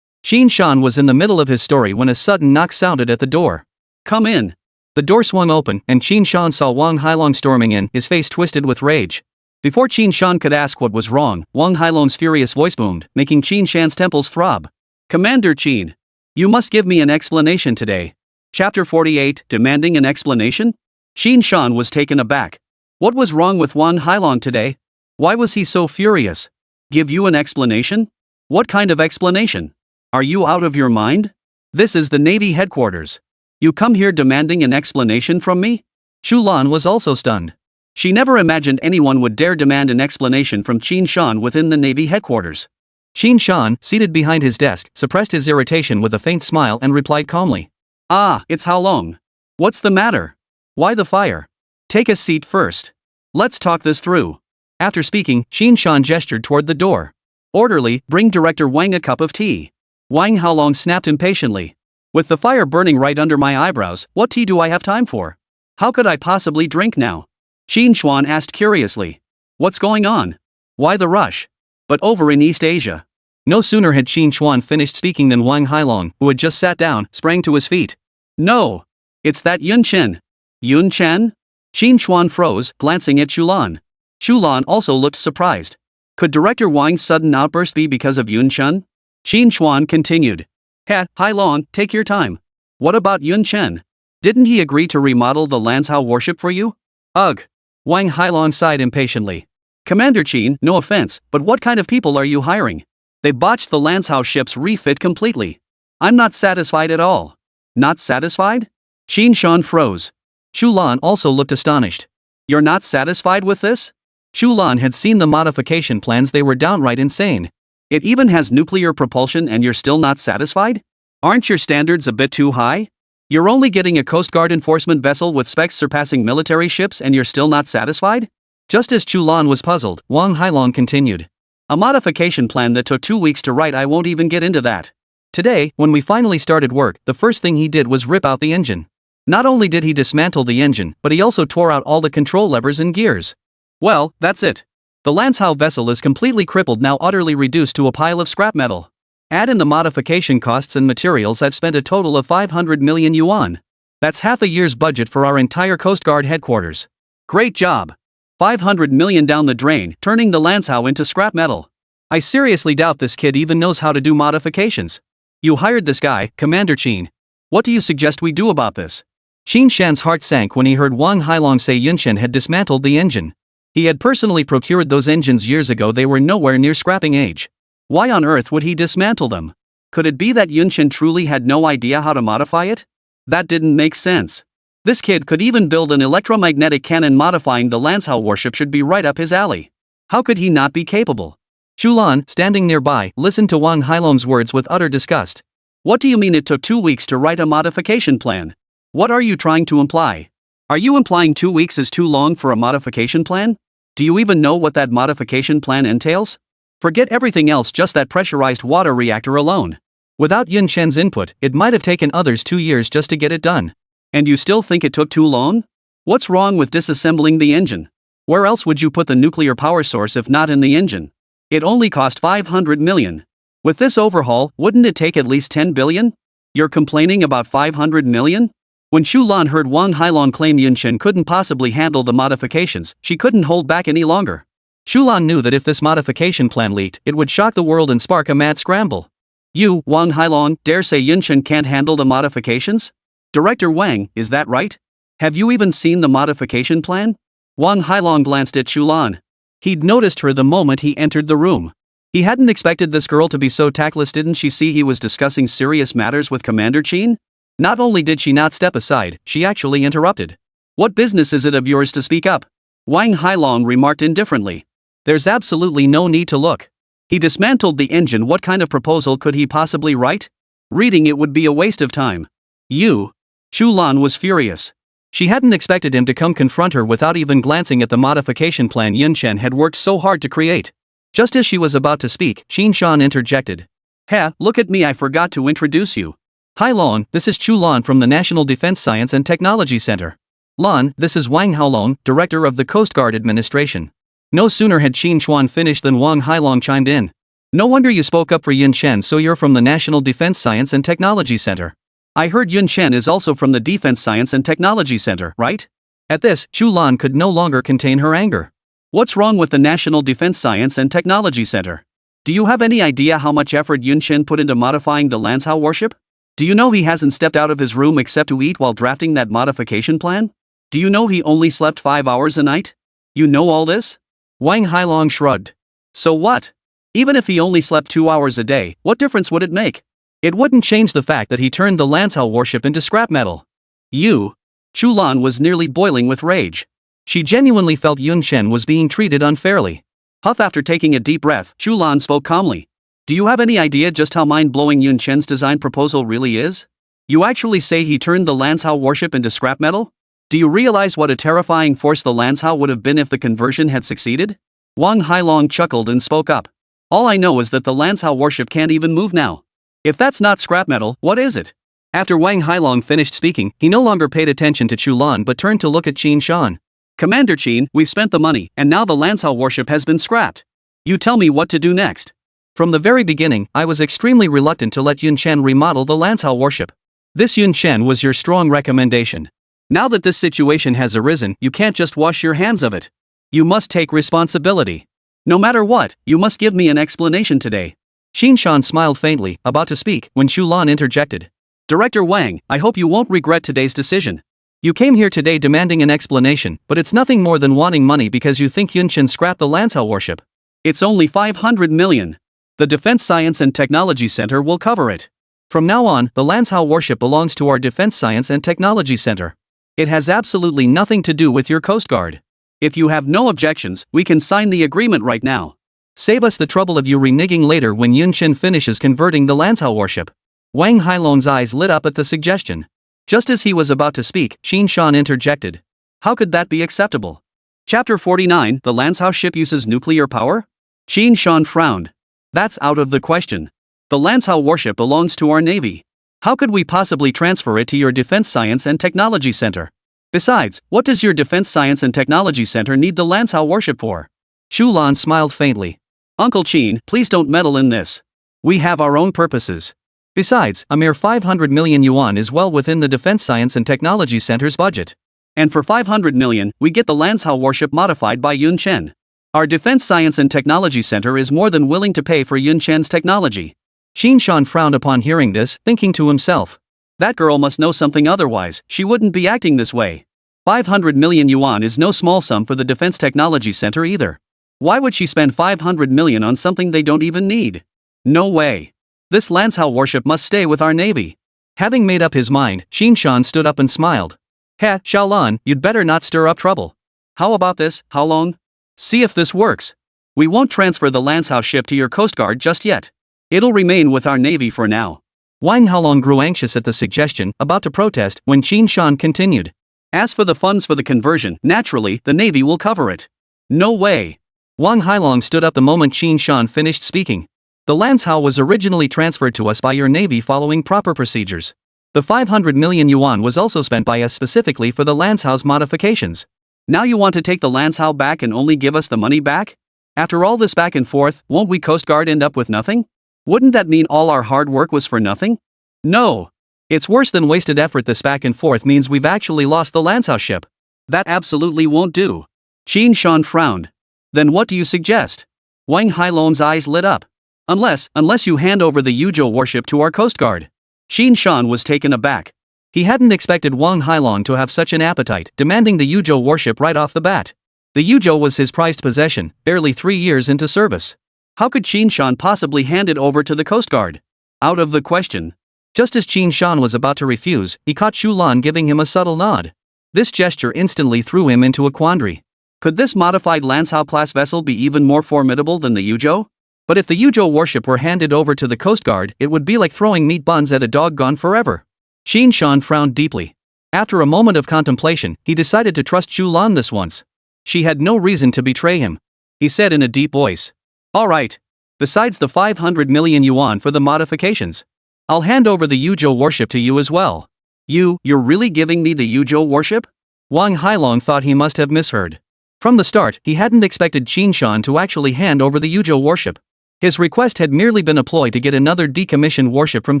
Qin Shan was in the middle of his story when a sudden knock sounded at the door. Come in. The door swung open, and Qin Shan saw Wang Hailong storming in, his face twisted with rage. Before Qin Shan could ask what was wrong, Wang Hailong's furious voice boomed, making Qin Shan's temples throb. Commander Qin. You must give me an explanation today. Chapter 48, Demanding an Explanation? Qin Shan was taken aback. What was wrong with Wang Hailong today? Why was he so furious? Give you an explanation? What kind of explanation? Are you out of your mind? This is the Navy headquarters. You come here demanding an explanation from me? Chu Lan was also stunned. She never imagined anyone would dare demand an explanation from Qin Shan within the Navy headquarters. Qin Shan, seated behind his desk, suppressed his irritation with a faint smile and replied calmly. Ah, it's Hao Long. What's the matter? Why the fire? Take a seat first. Let's talk this through. After speaking, Qin Shan gestured toward the door. Orderly, bring Director Wang a cup of tea. Wang Haolong snapped impatiently. With the fire burning right under my eyebrows, what tea do I have time for? How could I possibly drink now? Qin Xuan asked curiously. What's going on? Why the rush? But over in East Asia. No sooner had Qin Xuan finished speaking than Wang Hailong, who had just sat down, sprang to his feet. No! It's that Yun Chen. Yun Chen? Qin Xuan froze, glancing at Chu Lan. Chu Lan also looked surprised. Could Director Wang's sudden outburst be because of Yun Chen? Qin Xuan continued. Hailong, take your time. What about Yun Chen? Didn't he agree to remodel the Lanzhou warship for you? Ugh. Wang Hailong sighed impatiently. Commander Chen, no offense, but what kind of people are you hiring? They botched the Lanzhou ship's refit completely. I'm not satisfied at all. Not satisfied? Qin Shan froze. Chu Lan also looked astonished. You're not satisfied with this? Chu Lan had seen the modification plans, they were downright insane. It even has nuclear propulsion and you're still not satisfied? Aren't your standards a bit too high? You're only getting a Coast Guard enforcement vessel with specs surpassing military ships and you're still not satisfied? Just as Chu Lan was puzzled, Wang Hailong continued. A modification plan that took 2 weeks to write, I won't even get into that. Today, when we finally started work, the first thing he did was rip out the engine. Not only did he dismantle the engine, but he also tore out all the control levers and gears. Well, that's it. The Lanzhou vessel is completely crippled now, utterly reduced to a pile of scrap metal. Add in the modification costs and materials, I've spent a total of 500 million yuan. That's half a year's budget for our entire Coast Guard headquarters. Great job. 500 million down the drain, turning the Lanzhou into scrap metal. I seriously doubt this kid even knows how to do modifications. You hired this guy, Commander Chen. What do you suggest we do about this? Qin Shan's heart sank when he heard Wang Hailong say Yunshen had dismantled the engine. He had personally procured those engines years ago, they were nowhere near scrapping age. Why on earth would he dismantle them? Could it be that Yunshen truly had no idea how to modify it? That didn't make sense. This kid could even build an electromagnetic cannon. Modifying the Lanzhou warship should be right up his alley. How could he not be capable? Chu Lan, standing nearby, listened to Wang Hailong's words with utter disgust. What do you mean it took 2 weeks to write a modification plan? What are you trying to imply? Are you implying 2 weeks is too long for a modification plan? Do you even know what that modification plan entails? Forget everything else, just that pressurized water reactor alone. Without Yunshen's input, it might have taken others 2 years just to get it done. And you still think it took too long? What's wrong with disassembling the engine? Where else would you put the nuclear power source if not in the engine? It only cost 500 million. With this overhaul, wouldn't it take at least 10 billion? You're complaining about 500 million? When Chu Lan heard Wang Hailong claim Yunshen couldn't possibly handle the modifications, she couldn't hold back any longer. Chu Lan knew that if this modification plan leaked, it would shock the world and spark a mad scramble. You, Wang Hailong, dare say Yunshen can't handle the modifications? Director Wang, is that right? Have you even seen the modification plan? Wang Hailong glanced at Chu Lan. He'd noticed her the moment he entered the room. He hadn't expected this girl to be so tactless. Didn't she see he was discussing serious matters with Commander Chen? Not only did she not step aside, she actually interrupted. What business is it of yours to speak up? Wang Hailong remarked indifferently. There's absolutely no need to look. He dismantled the engine. What kind of proposal could he possibly write? Reading it would be a waste of time. You. Chu Lan was furious. She hadn't expected him to come confront her without even glancing at the modification plan Yunshen had worked so hard to create. Just as she was about to speak, Qin Shan interjected. Heh, look at me, I forgot to introduce you. Hailong, this is Chu Lan from the National Defense Science and Technology Center. Lan, this is Wang Hailong, Director of the Coast Guard Administration. No sooner had Qin Shan finished than Wang Hailong chimed in. No wonder you spoke up for Yunshen, so you're from the National Defense Science and Technology Center. I heard Yunshen is also from the Defense Science and Technology Center, right? At this, Chu Lan could no longer contain her anger. What's wrong with the National Defense Science and Technology Center? Do you have any idea how much effort Yunshen put into modifying the Lanzhou warship? Do you know he hasn't stepped out of his room except to eat while drafting that modification plan? Do you know he only slept 5 hours a night? You know all this? Wang Hailong shrugged. So what? Even if he only slept 2 hours a day, what difference would it make? It wouldn't change the fact that he turned the Lanzhou warship into scrap metal. You. Chu Lan was nearly boiling with rage. She genuinely felt Yunshen was being treated unfairly. Huff, after taking a deep breath, Chu Lan spoke calmly. Do you have any idea just how mind-blowing Yunshen's design proposal really is? You actually say he turned the Lanzhou warship into scrap metal? Do you realize what a terrifying force the Lanzhou would have been if the conversion had succeeded? Wang Hailong chuckled and spoke up. All I know is that the Lanzhou warship can't even move now. If that's not scrap metal, what is it? After Wang Hailong finished speaking, he no longer paid attention to Chu Lan but turned to look at Qin Shan. Commander Chen, we've spent the money, and now the Lanzhou warship has been scrapped. You tell me what to do next. From the very beginning, I was extremely reluctant to let Yunshen remodel the Lanzhou warship. This Yunshen was your strong recommendation. Now that this situation has arisen, you can't just wash your hands of it. You must take responsibility. No matter what, you must give me an explanation today. Qin Shan smiled faintly, about to speak, when Chu Lan interjected. Director Wang, I hope you won't regret today's decision. You came here today demanding an explanation, but it's nothing more than wanting money because you think Yunchen scrapped the Lance Hao warship. It's only 500 million. The Defense Science and Technology Center will cover it. From now on, the Lance Hao warship belongs to our Defense Science and Technology Center. It has absolutely nothing to do with your Coast Guard. If you have no objections, we can sign the agreement right now. Save us the trouble of you reneging later when Yunchen finishes converting the Lance Hao warship. Wang Hailong's eyes lit up at the suggestion. Just as he was about to speak, Qin Shan interjected. How could that be acceptable? Chapter 49, the Lance Hao ship uses nuclear power? Qin Shan frowned. That's out of the question. The Lance Hao warship belongs to our Navy. How could we possibly transfer it to your Defense Science and Technology Center? Besides, what does your Defense Science and Technology Center need the Lance Hao warship for? Chu Lan smiled faintly. Uncle Qin, please don't meddle in this. We have our own purposes. Besides, a mere 500 million yuan is well within the Defense Science and Technology Center's budget. And for 500 million, we get the Lance Hao warship modified by Yunchen. Our Defense Science and Technology Center is more than willing to pay for Yunchen's technology. Qin Shan frowned upon hearing this, thinking to himself. That girl must know something, otherwise she wouldn't be acting this way. 500 million yuan is no small sum for the Defense Technology Center either. Why would she spend 500 million on something they don't even need? No way. This Lance Hao warship must stay with our Navy. Having made up his mind, Qin Shan stood up and smiled. Xiaolan, you'd better not stir up trouble. How about this, Haolong? See if this works. We won't transfer the Lance Hao ship to your Coast Guard just yet. It'll remain with our Navy for now. Wang Haolong grew anxious at the suggestion, about to protest, when Qin Shan continued. As for the funds for the conversion, naturally, the Navy will cover it. No way. Wang Hailong stood up the moment Qin Shan finished speaking. The Lance Hao was originally transferred to us by your Navy following proper procedures. The 500 million yuan was also spent by us specifically for the Lance Hao's modifications. Now you want to take the Lance Hao back and only give us the money back? After all this back and forth, won't we Coast Guard end up with nothing? Wouldn't that mean all our hard work was for nothing? No. It's worse than wasted effort. This back and forth means we've actually lost the Lance Hao ship. That absolutely won't do. Qin Shan frowned. Then what do you suggest? Wang Hailong's eyes lit up. Unless you hand over the Yuzhou warship to our Coast Guard. Qin Shan was taken aback. He hadn't expected Wang Hailong to have such an appetite, demanding the Yuzhou warship right off the bat. The Yuzhou was his prized possession, barely 3 years into service. How could Qin Shan possibly hand it over to the Coast Guard? Out of the question. Just as Qin Shan was about to refuse, he caught Chu Lan giving him a subtle nod. This gesture instantly threw him into a quandary. Could this modified Lance Hao class vessel be even more formidable than the Yuzhou? But if the Yuzhou warship were handed over to the Coast Guard, it would be like throwing meat buns at a dog gone forever. Qin Shan frowned deeply. After a moment of contemplation, he decided to trust Chu Lan this once. She had no reason to betray him. He said in a deep voice. All right. Besides the 500 million yuan for the modifications, I'll hand over the Yuzhou warship to you as well. You're really giving me the Yuzhou warship? Wang Hailong thought he must have misheard. From the start, he hadn't expected Qin Shan to actually hand over the Yuzhou warship. His request had merely been a ploy to get another decommissioned warship from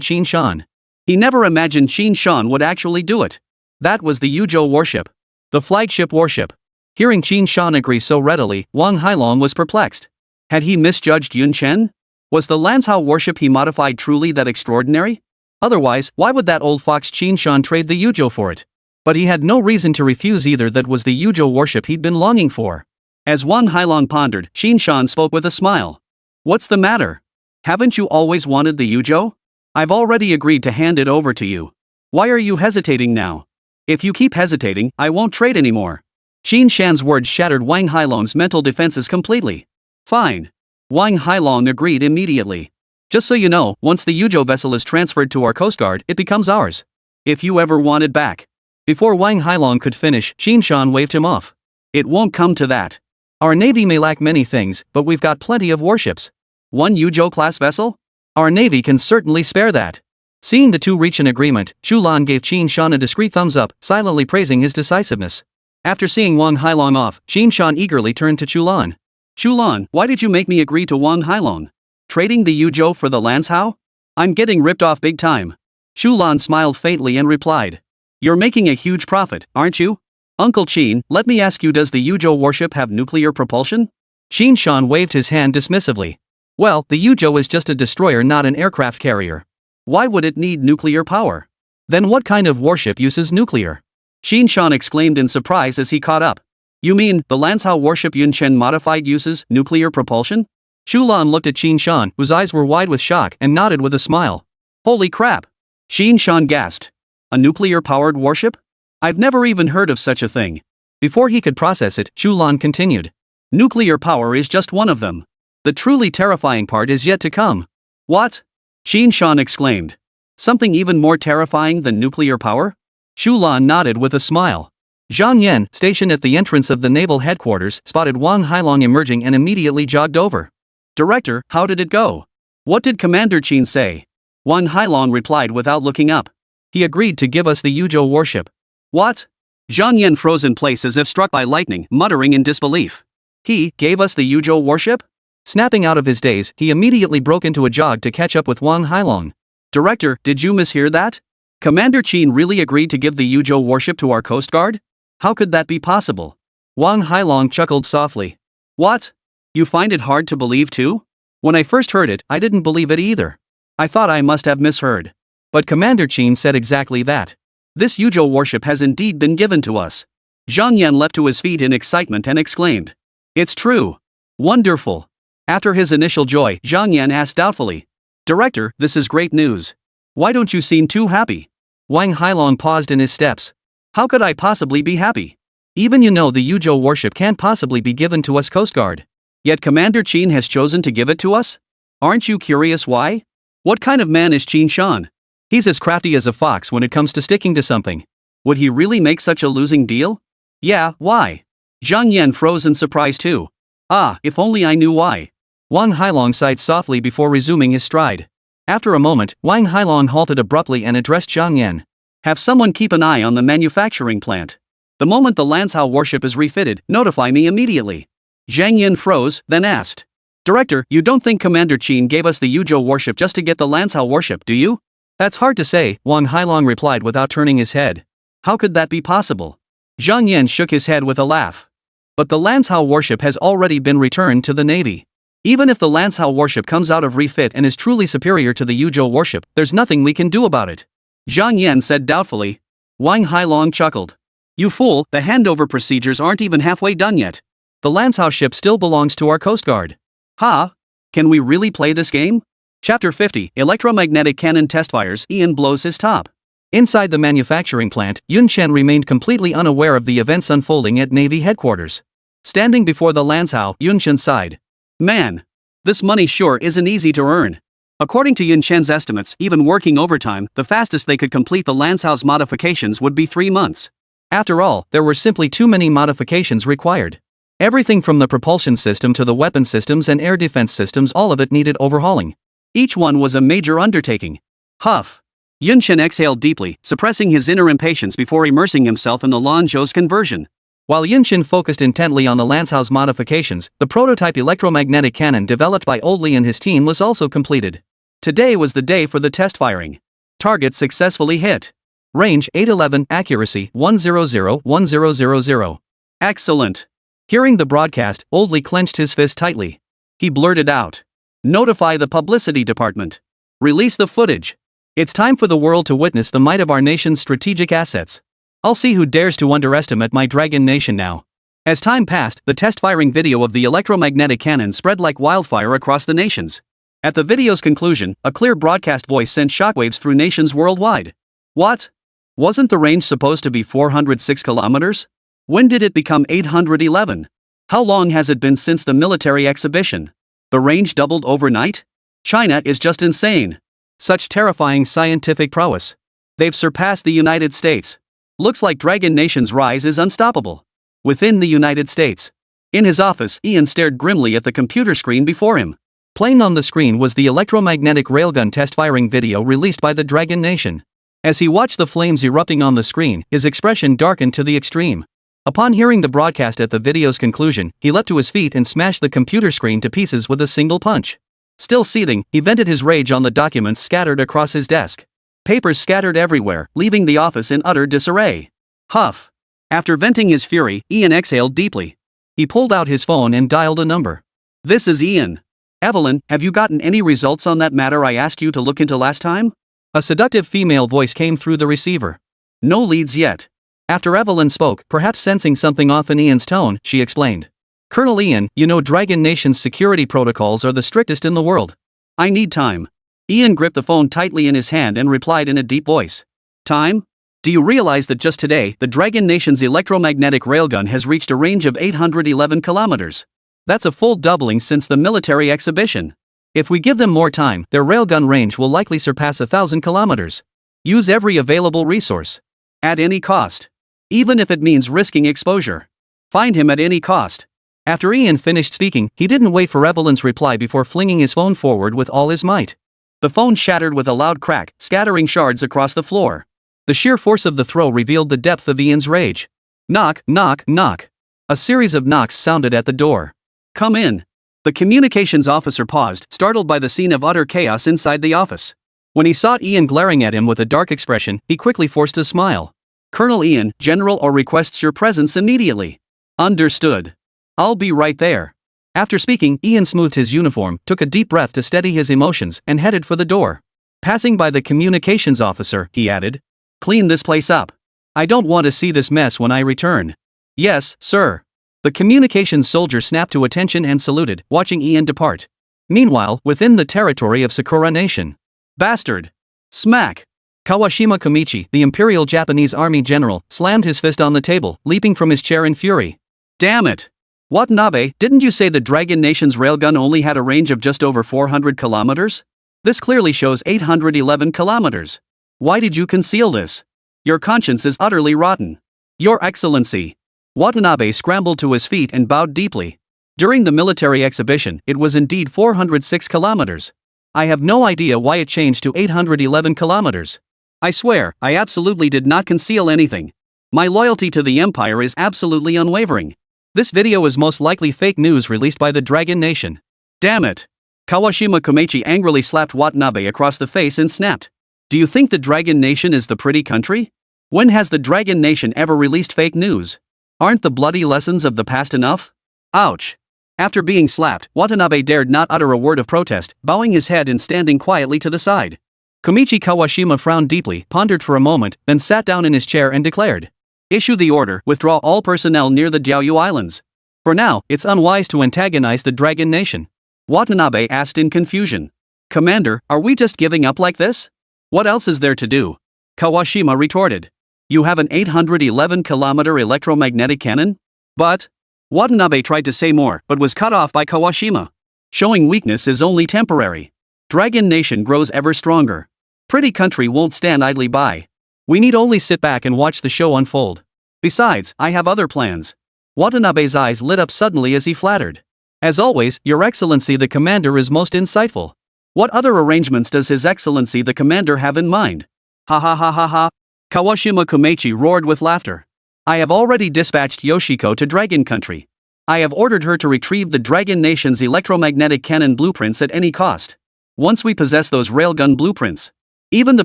Qin Shan. He never imagined Qin Shan would actually do it. That was the Yuzhou warship. The flagship warship. Hearing Qin Shan agree so readily, Wang Hailong was perplexed. Had he misjudged Yunchen? Was the Lance Hao warship he modified truly that extraordinary? Otherwise, why would that old fox Qin Shan trade the Yuzhou for it? But he had no reason to refuse either. That was the Yuzhou warship he'd been longing for. As Wang Hailong pondered, Qin Shan spoke with a smile. What's the matter? Haven't you always wanted the Yuzhou? I've already agreed to hand it over to you. Why are you hesitating now? If you keep hesitating, I won't trade anymore. Qin Shan's words shattered Wang Hailong's mental defenses completely. Fine. Wang Hailong agreed immediately. Just so you know, once the Yuzhou vessel is transferred to our Coast Guard, it becomes ours. If you ever want it back. Before Wang Hailong could finish, Qin Shan waved him off. It won't come to that. Our Navy may lack many things, but we've got plenty of warships. One Yuzhou-class vessel? Our Navy can certainly spare that. Seeing the two reach an agreement, Chu Lan gave Qin Shan a discreet thumbs up, silently praising his decisiveness. After seeing Wang Hailong off, Qin Shan eagerly turned to Chu Lan. Chu Lan, why did you make me agree to Wang Hailong? Trading the Yuzhou for the Lance Hao? I'm getting ripped off big time. Chu Lan smiled faintly and replied. You're making a huge profit, aren't you? Uncle Qin, let me ask you, does the Yuzhou warship have nuclear propulsion? Qin Shan waved his hand dismissively. Well, the Yuzhou is just a destroyer, not an aircraft carrier. Why would it need nuclear power? Then what kind of warship uses nuclear? Xin Shan exclaimed in surprise as he caught up. You mean, the Lanzhao warship Yun Chen modified uses nuclear propulsion? Chu Lan looked at Xin Shan, whose eyes were wide with shock, and nodded with a smile. Holy crap! Xin Shan gasped. A nuclear-powered warship? I've never even heard of such a thing. Before he could process it, Chu Lan continued. Nuclear power is just one of them. The truly terrifying part is yet to come. What? Xin Shan exclaimed. Something even more terrifying than nuclear power? Chu Lan nodded with a smile. Zhang Yan, stationed at the entrance of the naval headquarters, spotted Wang Hailong emerging and immediately jogged over. Director, how did it go? What did Commander Qin say? Wang Hailong replied without looking up. He agreed to give us the Yuzhou warship. What? Zhang Yan froze in place as if struck by lightning, muttering in disbelief. He gave us the Yuzhou warship? Snapping out of his daze, he immediately broke into a jog to catch up with Wang Hailong. Director, did you mishear that? Commander Qin really agreed to give the Yuzhou warship to our Coast Guard? How could that be possible? Wang Hailong chuckled softly. What? You find it hard to believe too? When I first heard it, I didn't believe it either. I thought I must have misheard. But Commander Qin said exactly that. This Yuzhou warship has indeed been given to us. Zhang Yan leapt to his feet in excitement and exclaimed. It's true. Wonderful. After his initial joy, Zhang Yan asked doubtfully. Director, this is great news. Why don't you seem too happy? Wang Hailong paused in his steps. How could I possibly be happy? Even the Yuzhou warship can't possibly be given to us Coast Guard. Yet Commander Qin has chosen to give it to us? Aren't you curious why? What kind of man is Qin Shan? He's as crafty as a fox when it comes to sticking to something. Would he really make such a losing deal? Yeah, why? Zhang Yan froze in surprise too. Ah, if only I knew why. Wang Hailong sighed softly before resuming his stride. After a moment, Wang Hailong halted abruptly and addressed Zhang Yan. Have someone keep an eye on the manufacturing plant. The moment the Lanzhao warship is refitted, notify me immediately. Zhang Yan froze, then asked. Director, you don't think Commander Qin gave us the Yuzhou warship just to get the Lanzhao warship, do you? That's hard to say, Wang Hailong replied without turning his head. How could that be possible? Zhang Yan shook his head with a laugh. But the Lanzhao warship has already been returned to the Navy. Even if the Lanzhao warship comes out of refit and is truly superior to the Yuzhou warship, there's nothing we can do about it. Zhang Yan said doubtfully. Wang Hailong chuckled. You fool, the handover procedures aren't even halfway done yet. The Lanzhao ship still belongs to our Coast Guard. Ha? Can we really play this game? Chapter 50, Electromagnetic Cannon Testfires, Ian blows his top. Inside the manufacturing plant, Yun Chen remained completely unaware of the events unfolding at Navy headquarters. Standing before the Lanzhao, Yun Chen sighed. Man. This money sure isn't easy to earn. According to Yun Chen's estimates, even working overtime, the fastest they could complete the Lanzhao's modifications would be 3 months. After all, there were simply too many modifications required. Everything from the propulsion system to the weapon systems and air defense systems, all of it needed overhauling. Each one was a major undertaking. Huff. Yun Chen exhaled deeply, suppressing his inner impatience before immersing himself in the Lanzhou's conversion. While Yun Chen focused intently on the Lanzhao's modifications, the prototype electromagnetic cannon developed by Old Li and his team was also completed. Today was the day for the test firing. Target successfully hit. Range 811, accuracy 100-1000. Excellent. Hearing the broadcast, Old Li clenched his fist tightly. He blurted out. Notify the publicity department. Release the footage. It's time for the world to witness the might of our nation's strategic assets. I'll see who dares to underestimate my Dragon Nation now. As time passed, the test firing video of the electromagnetic cannon spread like wildfire across the nations. At the video's conclusion, a clear broadcast voice sent shockwaves through nations worldwide. What? Wasn't the range supposed to be 406 kilometers? When did it become 811? How long has it been since the military exhibition? The range doubled overnight? China is just insane. Such terrifying scientific prowess. They've surpassed the United States. Looks like Dragon Nation's rise is unstoppable. Within the United States. In his office, Ian stared grimly at the computer screen before him. Playing on the screen was the electromagnetic railgun test firing video released by the Dragon Nation. As he watched the flames erupting on the screen, his expression darkened to the extreme. Upon hearing the broadcast at the video's conclusion, he leapt to his feet and smashed the computer screen to pieces with a single punch. Still seething, he vented his rage on the documents scattered across his desk. Papers scattered everywhere, leaving the office in utter disarray. Huff. After venting his fury, Ian exhaled deeply. He pulled out his phone and dialed a number. This is Ian. Evelyn, have you gotten any results on that matter I asked you to look into last time? A seductive female voice came through the receiver. No leads yet. After Evelyn spoke, perhaps sensing something off in Ian's tone, she explained. Colonel Ian, you know Dragon Nation's security protocols are the strictest in the world. I need time. Ian gripped the phone tightly in his hand and replied in a deep voice. Time? Do you realize that just today, the Dragon Nation's electromagnetic railgun has reached a range of 811 kilometers? That's a full doubling since the military exhibition. If we give them more time, their railgun range will likely surpass 1,000 kilometers. Use every available resource. At any cost. Even if it means risking exposure. Find him at any cost. After Ian finished speaking, he didn't wait for Evelyn's reply before flinging his phone forward with all his might. The phone shattered with a loud crack, scattering shards across the floor. The sheer force of the throw revealed the depth of Ian's rage. Knock, knock, knock. A series of knocks sounded at the door. Come in. The communications officer paused, startled by the scene of utter chaos inside the office. When he saw Ian glaring at him with a dark expression, he quickly forced a smile. Colonel Ian, General requests your presence immediately. Understood. I'll be right there. After speaking, Ian smoothed his uniform, took a deep breath to steady his emotions, and headed for the door. Passing by the communications officer, he added, "Clean this place up. I don't want to see this mess when I return." "Yes, sir." The communications soldier snapped to attention and saluted, watching Ian depart. Meanwhile, within the territory of Sakura Nation. Bastard! Smack! Kawashima Komichi, the Imperial Japanese Army general, slammed his fist on the table, leaping from his chair in fury. Damn it! Watanabe, didn't you say the Dragon Nation's railgun only had a range of just over 400 kilometers? This clearly shows 811 kilometers. Why did you conceal this? Your conscience is utterly rotten. Your Excellency. Watanabe scrambled to his feet and bowed deeply. During the military exhibition, it was indeed 406 kilometers. I have no idea why it changed to 811 kilometers. I swear, I absolutely did not conceal anything. My loyalty to the Empire is absolutely unwavering. This video is most likely fake news released by the Dragon Nation. Damn it! Kawashima Komichi angrily slapped Watanabe across the face and snapped. Do you think the Dragon Nation is the pretty country? When has the Dragon Nation ever released fake news? Aren't the bloody lessons of the past enough? Ouch! After being slapped, Watanabe dared not utter a word of protest, bowing his head and standing quietly to the side. Komichi Kawashima frowned deeply, pondered for a moment, then sat down in his chair and declared. Issue the order, withdraw all personnel near the Diaoyu Islands. For now, it's unwise to antagonize the Dragon Nation. Watanabe asked in confusion. Commander, are we just giving up like this? What else is there to do? Kawashima retorted. You have an 811-kilometer electromagnetic cannon? But... Watanabe tried to say more, but was cut off by Kawashima. Showing weakness is only temporary. Dragon Nation grows ever stronger. Pretty country won't stand idly by. We need only sit back and watch the show unfold. Besides, I have other plans. Watanabe's eyes lit up suddenly as he flattered. As always, Your Excellency the Commander is most insightful. What other arrangements does His Excellency the Commander have in mind? Ha ha ha ha ha. Kawashima Komichi roared with laughter. I have already dispatched Yoshiko to Dragon Country. I have ordered her to retrieve the Dragon Nation's electromagnetic cannon blueprints at any cost. Once we possess those railgun blueprints, even the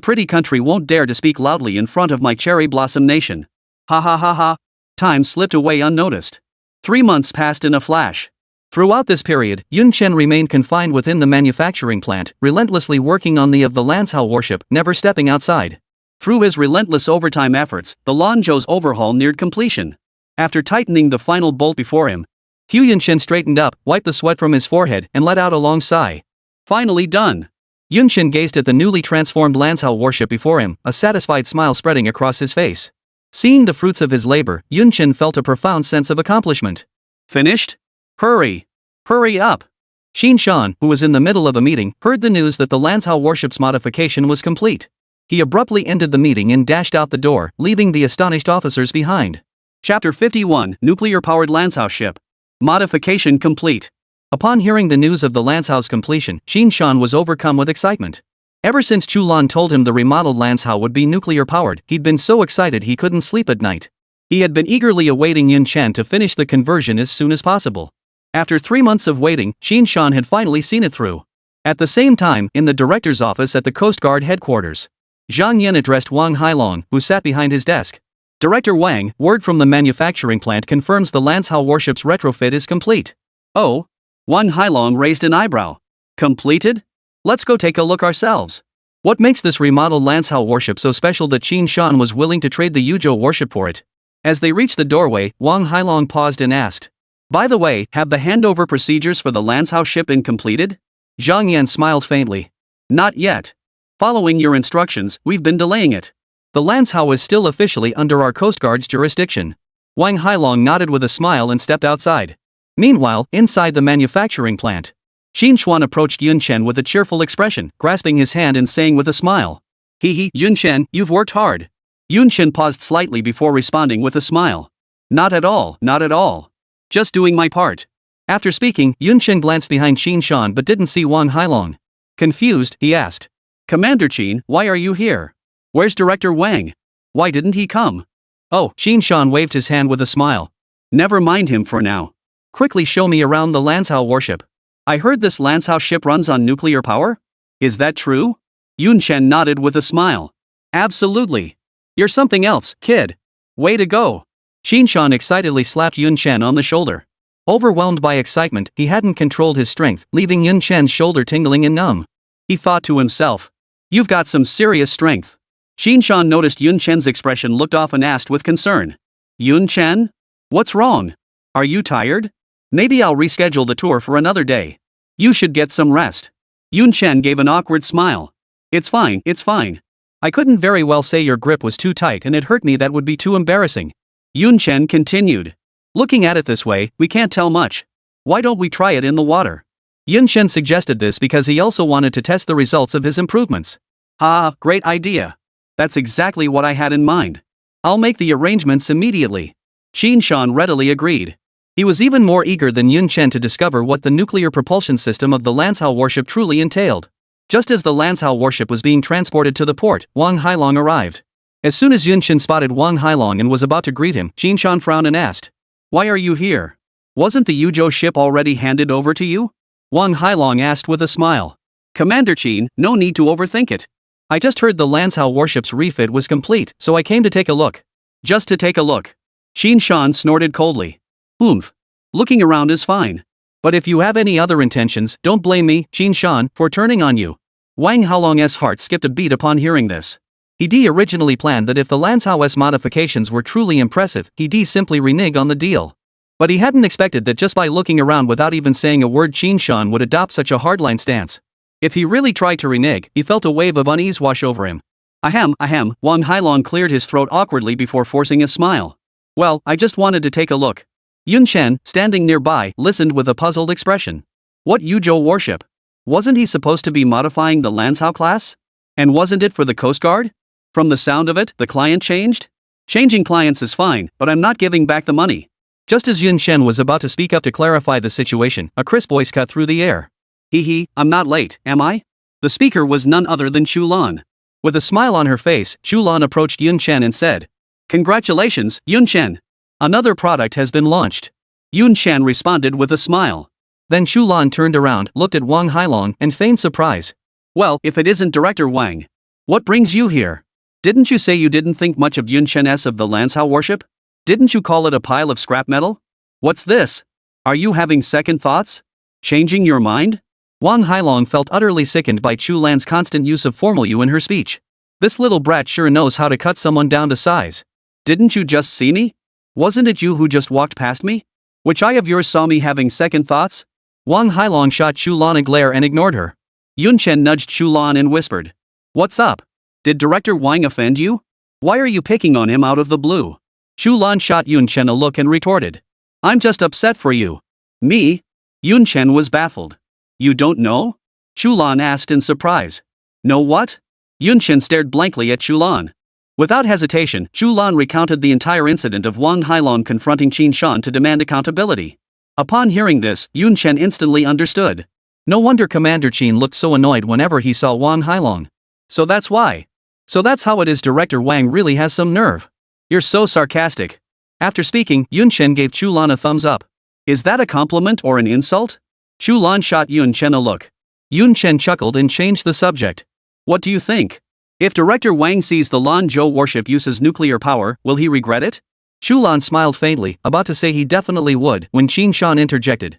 pretty country won't dare to speak loudly in front of my cherry blossom nation. Ha ha ha ha. Time slipped away unnoticed. 3 months passed in a flash. Throughout this period, Chen remained confined within the manufacturing plant, relentlessly working on the Lanzhou warship, never stepping outside. Through his relentless overtime efforts, the Lanzhou's overhaul neared completion. After tightening the final bolt before him, Chen straightened up, wiped the sweat from his forehead, and let out a long sigh. Finally done. Chen gazed at the newly transformed Lanzhou warship before him, a satisfied smile spreading across his face. Seeing the fruits of his labor, Chen felt a profound sense of accomplishment. Finished? Hurry! Hurry up! Xin Shan, who was in the middle of a meeting, heard the news that the Lanzhou warship's modification was complete. He abruptly ended the meeting and dashed out the door, leaving the astonished officers behind. Chapter 51, Nuclear-Powered Lanzhou Ship. Modification complete. Upon hearing the news of the Lanzhou's completion, Xin Shan was overcome with excitement. Ever since Chu Lan told him the remodeled Lanzhou would be nuclear-powered, he'd been so excited he couldn't sleep at night. He had been eagerly awaiting Chen to finish the conversion as soon as possible. After 3 months of waiting, Xin Shan had finally seen it through. At the same time, in the director's office at the Coast Guard headquarters, Zhang Yan addressed Wang Hailong, who sat behind his desk. Director Wang, word from the manufacturing plant confirms the Lanzhou warship's retrofit is complete. Oh? Wang Hailong raised an eyebrow. Completed? Let's go take a look ourselves. What makes this remodeled Lanzhou warship so special that Xin Shan was willing to trade the Yuzhou warship for it? As they reached the doorway, Wang Hailong paused and asked, "By the way, have the handover procedures for the Lanzhou ship been completed?" Zhang Yan smiled faintly. "Not yet. Following your instructions, we've been delaying it. The Lanzhou is still officially under our Coast Guard's jurisdiction." Wang Hailong nodded with a smile and stepped outside. Meanwhile, inside the manufacturing plant, Qin Xuan approached Yun Chen with a cheerful expression, grasping his hand and saying with a smile, "Hee, Yun Chen, you've worked hard." Yun Chen paused slightly before responding with a smile. "Not at all, not at all. Just doing my part." After speaking, Yun Chen glanced behind Qin Xuan but didn't see Wang Hailong. Confused, he asked, "Commander Qin, why are you here? Where's Director Wang? Why didn't he come?" "Oh," Qin Xuan waved his hand with a smile. "Never mind him for now. Quickly show me around the Lanzhou warship. I heard this Lanzhou ship runs on nuclear power? Is that true?" Yun Chen nodded with a smile. "Absolutely. You're something else, kid. Way to go." Qin Xuan excitedly slapped Yun Chen on the shoulder. Overwhelmed by excitement, he hadn't controlled his strength, leaving Yun Chen's shoulder tingling and numb. He thought to himself, "You've got some serious strength." Qin Xuan noticed Yun Chen's expression, looked off and asked with concern, "Yun Chen? What's wrong? Are you tired? Maybe I'll reschedule the tour for another day. You should get some rest." Yun Chen gave an awkward smile. It's fine. I couldn't very well say your grip was too tight and it hurt me, that would be too embarrassing." Yun Chen continued. "Looking at it this way, we can't tell much. Why don't we try it in the water?" Yun Chen suggested this because he also wanted to test the results of his improvements. Great idea. That's exactly what I had in mind. I'll make the arrangements immediately." Qin Xuan readily agreed. He was even more eager than Yun Chen to discover what the nuclear propulsion system of the Lanzhou warship truly entailed. Just as the Lanzhou warship was being transported to the port, Wang Hailong arrived. As soon as Yun Chen spotted Wang Hailong and was about to greet him, Qin Xuan frowned and asked, "Why are you here? Wasn't the Yuzhou ship already handed over to you?" Wang Hailong asked with a smile. "Commander Qin, no need to overthink it. I just heard the Lanzhou warship's refit was complete, so I came to take a look." "Just to take a look?" Qin Xuan snorted coldly. Looking around is fine. But if you have any other intentions, don't blame me, Qin Xuan, for turning on you." Wang Hailong's heart skipped a beat upon hearing this. He originally planned that if the Lanzhou's modifications were truly impressive, he'd simply renege on the deal. But he hadn't expected that just by looking around without even saying a word, Qin Xuan would adopt such a hardline stance. If he really tried to renege, he felt a wave of unease wash over him. Ahem, Wang Hailong cleared his throat awkwardly before forcing a smile. "Well, I just wanted to take a look." Yun Chen, standing nearby, listened with a puzzled expression. What Yuzhou warship? Wasn't he supposed to be modifying the Lanzhou class? And wasn't it for the Coast Guard? From the sound of it, the client changed? Changing clients is fine, but I'm not giving back the money. Just as Yun Chen was about to speak up to clarify the situation, a crisp voice cut through the air. I'm not late, am I?" The speaker was none other than Chu Lan. With a smile on her face, Chu Lan approached Yun Chen and said, "Congratulations, Yun Chen. Another product has been launched." Yun Chen responded with a smile. Then Chu Lan turned around, looked at Wang Hailong, and feigned surprise. "Well, if it isn't Director Wang. What brings you here? Didn't you say you didn't think much of Yun Chen's of the Lanzhou warship? Didn't you call it a pile of scrap metal? What's this? Are you having second thoughts? Changing your mind?" Wang Hailong felt utterly sickened by Chu Lan's constant use of formal you in her speech. This little brat sure knows how to cut someone down to size. "Didn't you just see me? Wasn't it you who just walked past me? Which eye of yours saw me having second thoughts?" Wang Hailong shot Chu Lan a glare and ignored her. Yun Chen nudged Chu Lan and whispered, "What's up? Did Director Wang offend you? Why are you picking on him out of the blue?" Chu Lan shot Yun Chen a look and retorted, "I'm just upset for you." "Me?" Yun Chen was baffled. "You don't know?" Chu Lan asked in surprise. "Know what?" Yun Chen stared blankly at Chu Lan. Without hesitation, Chu Lan recounted the entire incident of Wang Hailong confronting Qin Xuan to demand accountability. Upon hearing this, Yun Chen instantly understood. No wonder Commander Qin looked so annoyed whenever he saw Wang Hailong. So that's why. So that's how it is Director Wang really has some nerve. You're so sarcastic. After speaking, Yun Chen gave Chu Lan a thumbs up. Is that a compliment or an insult? Chu Lan shot Yun Chen a look. Yun Chen chuckled and changed the subject. What do you think? If Director Wang sees the Lanzhou warship uses nuclear power, will he regret it? Chu Lan smiled faintly, about to say he definitely would, when Qin Xuan interjected.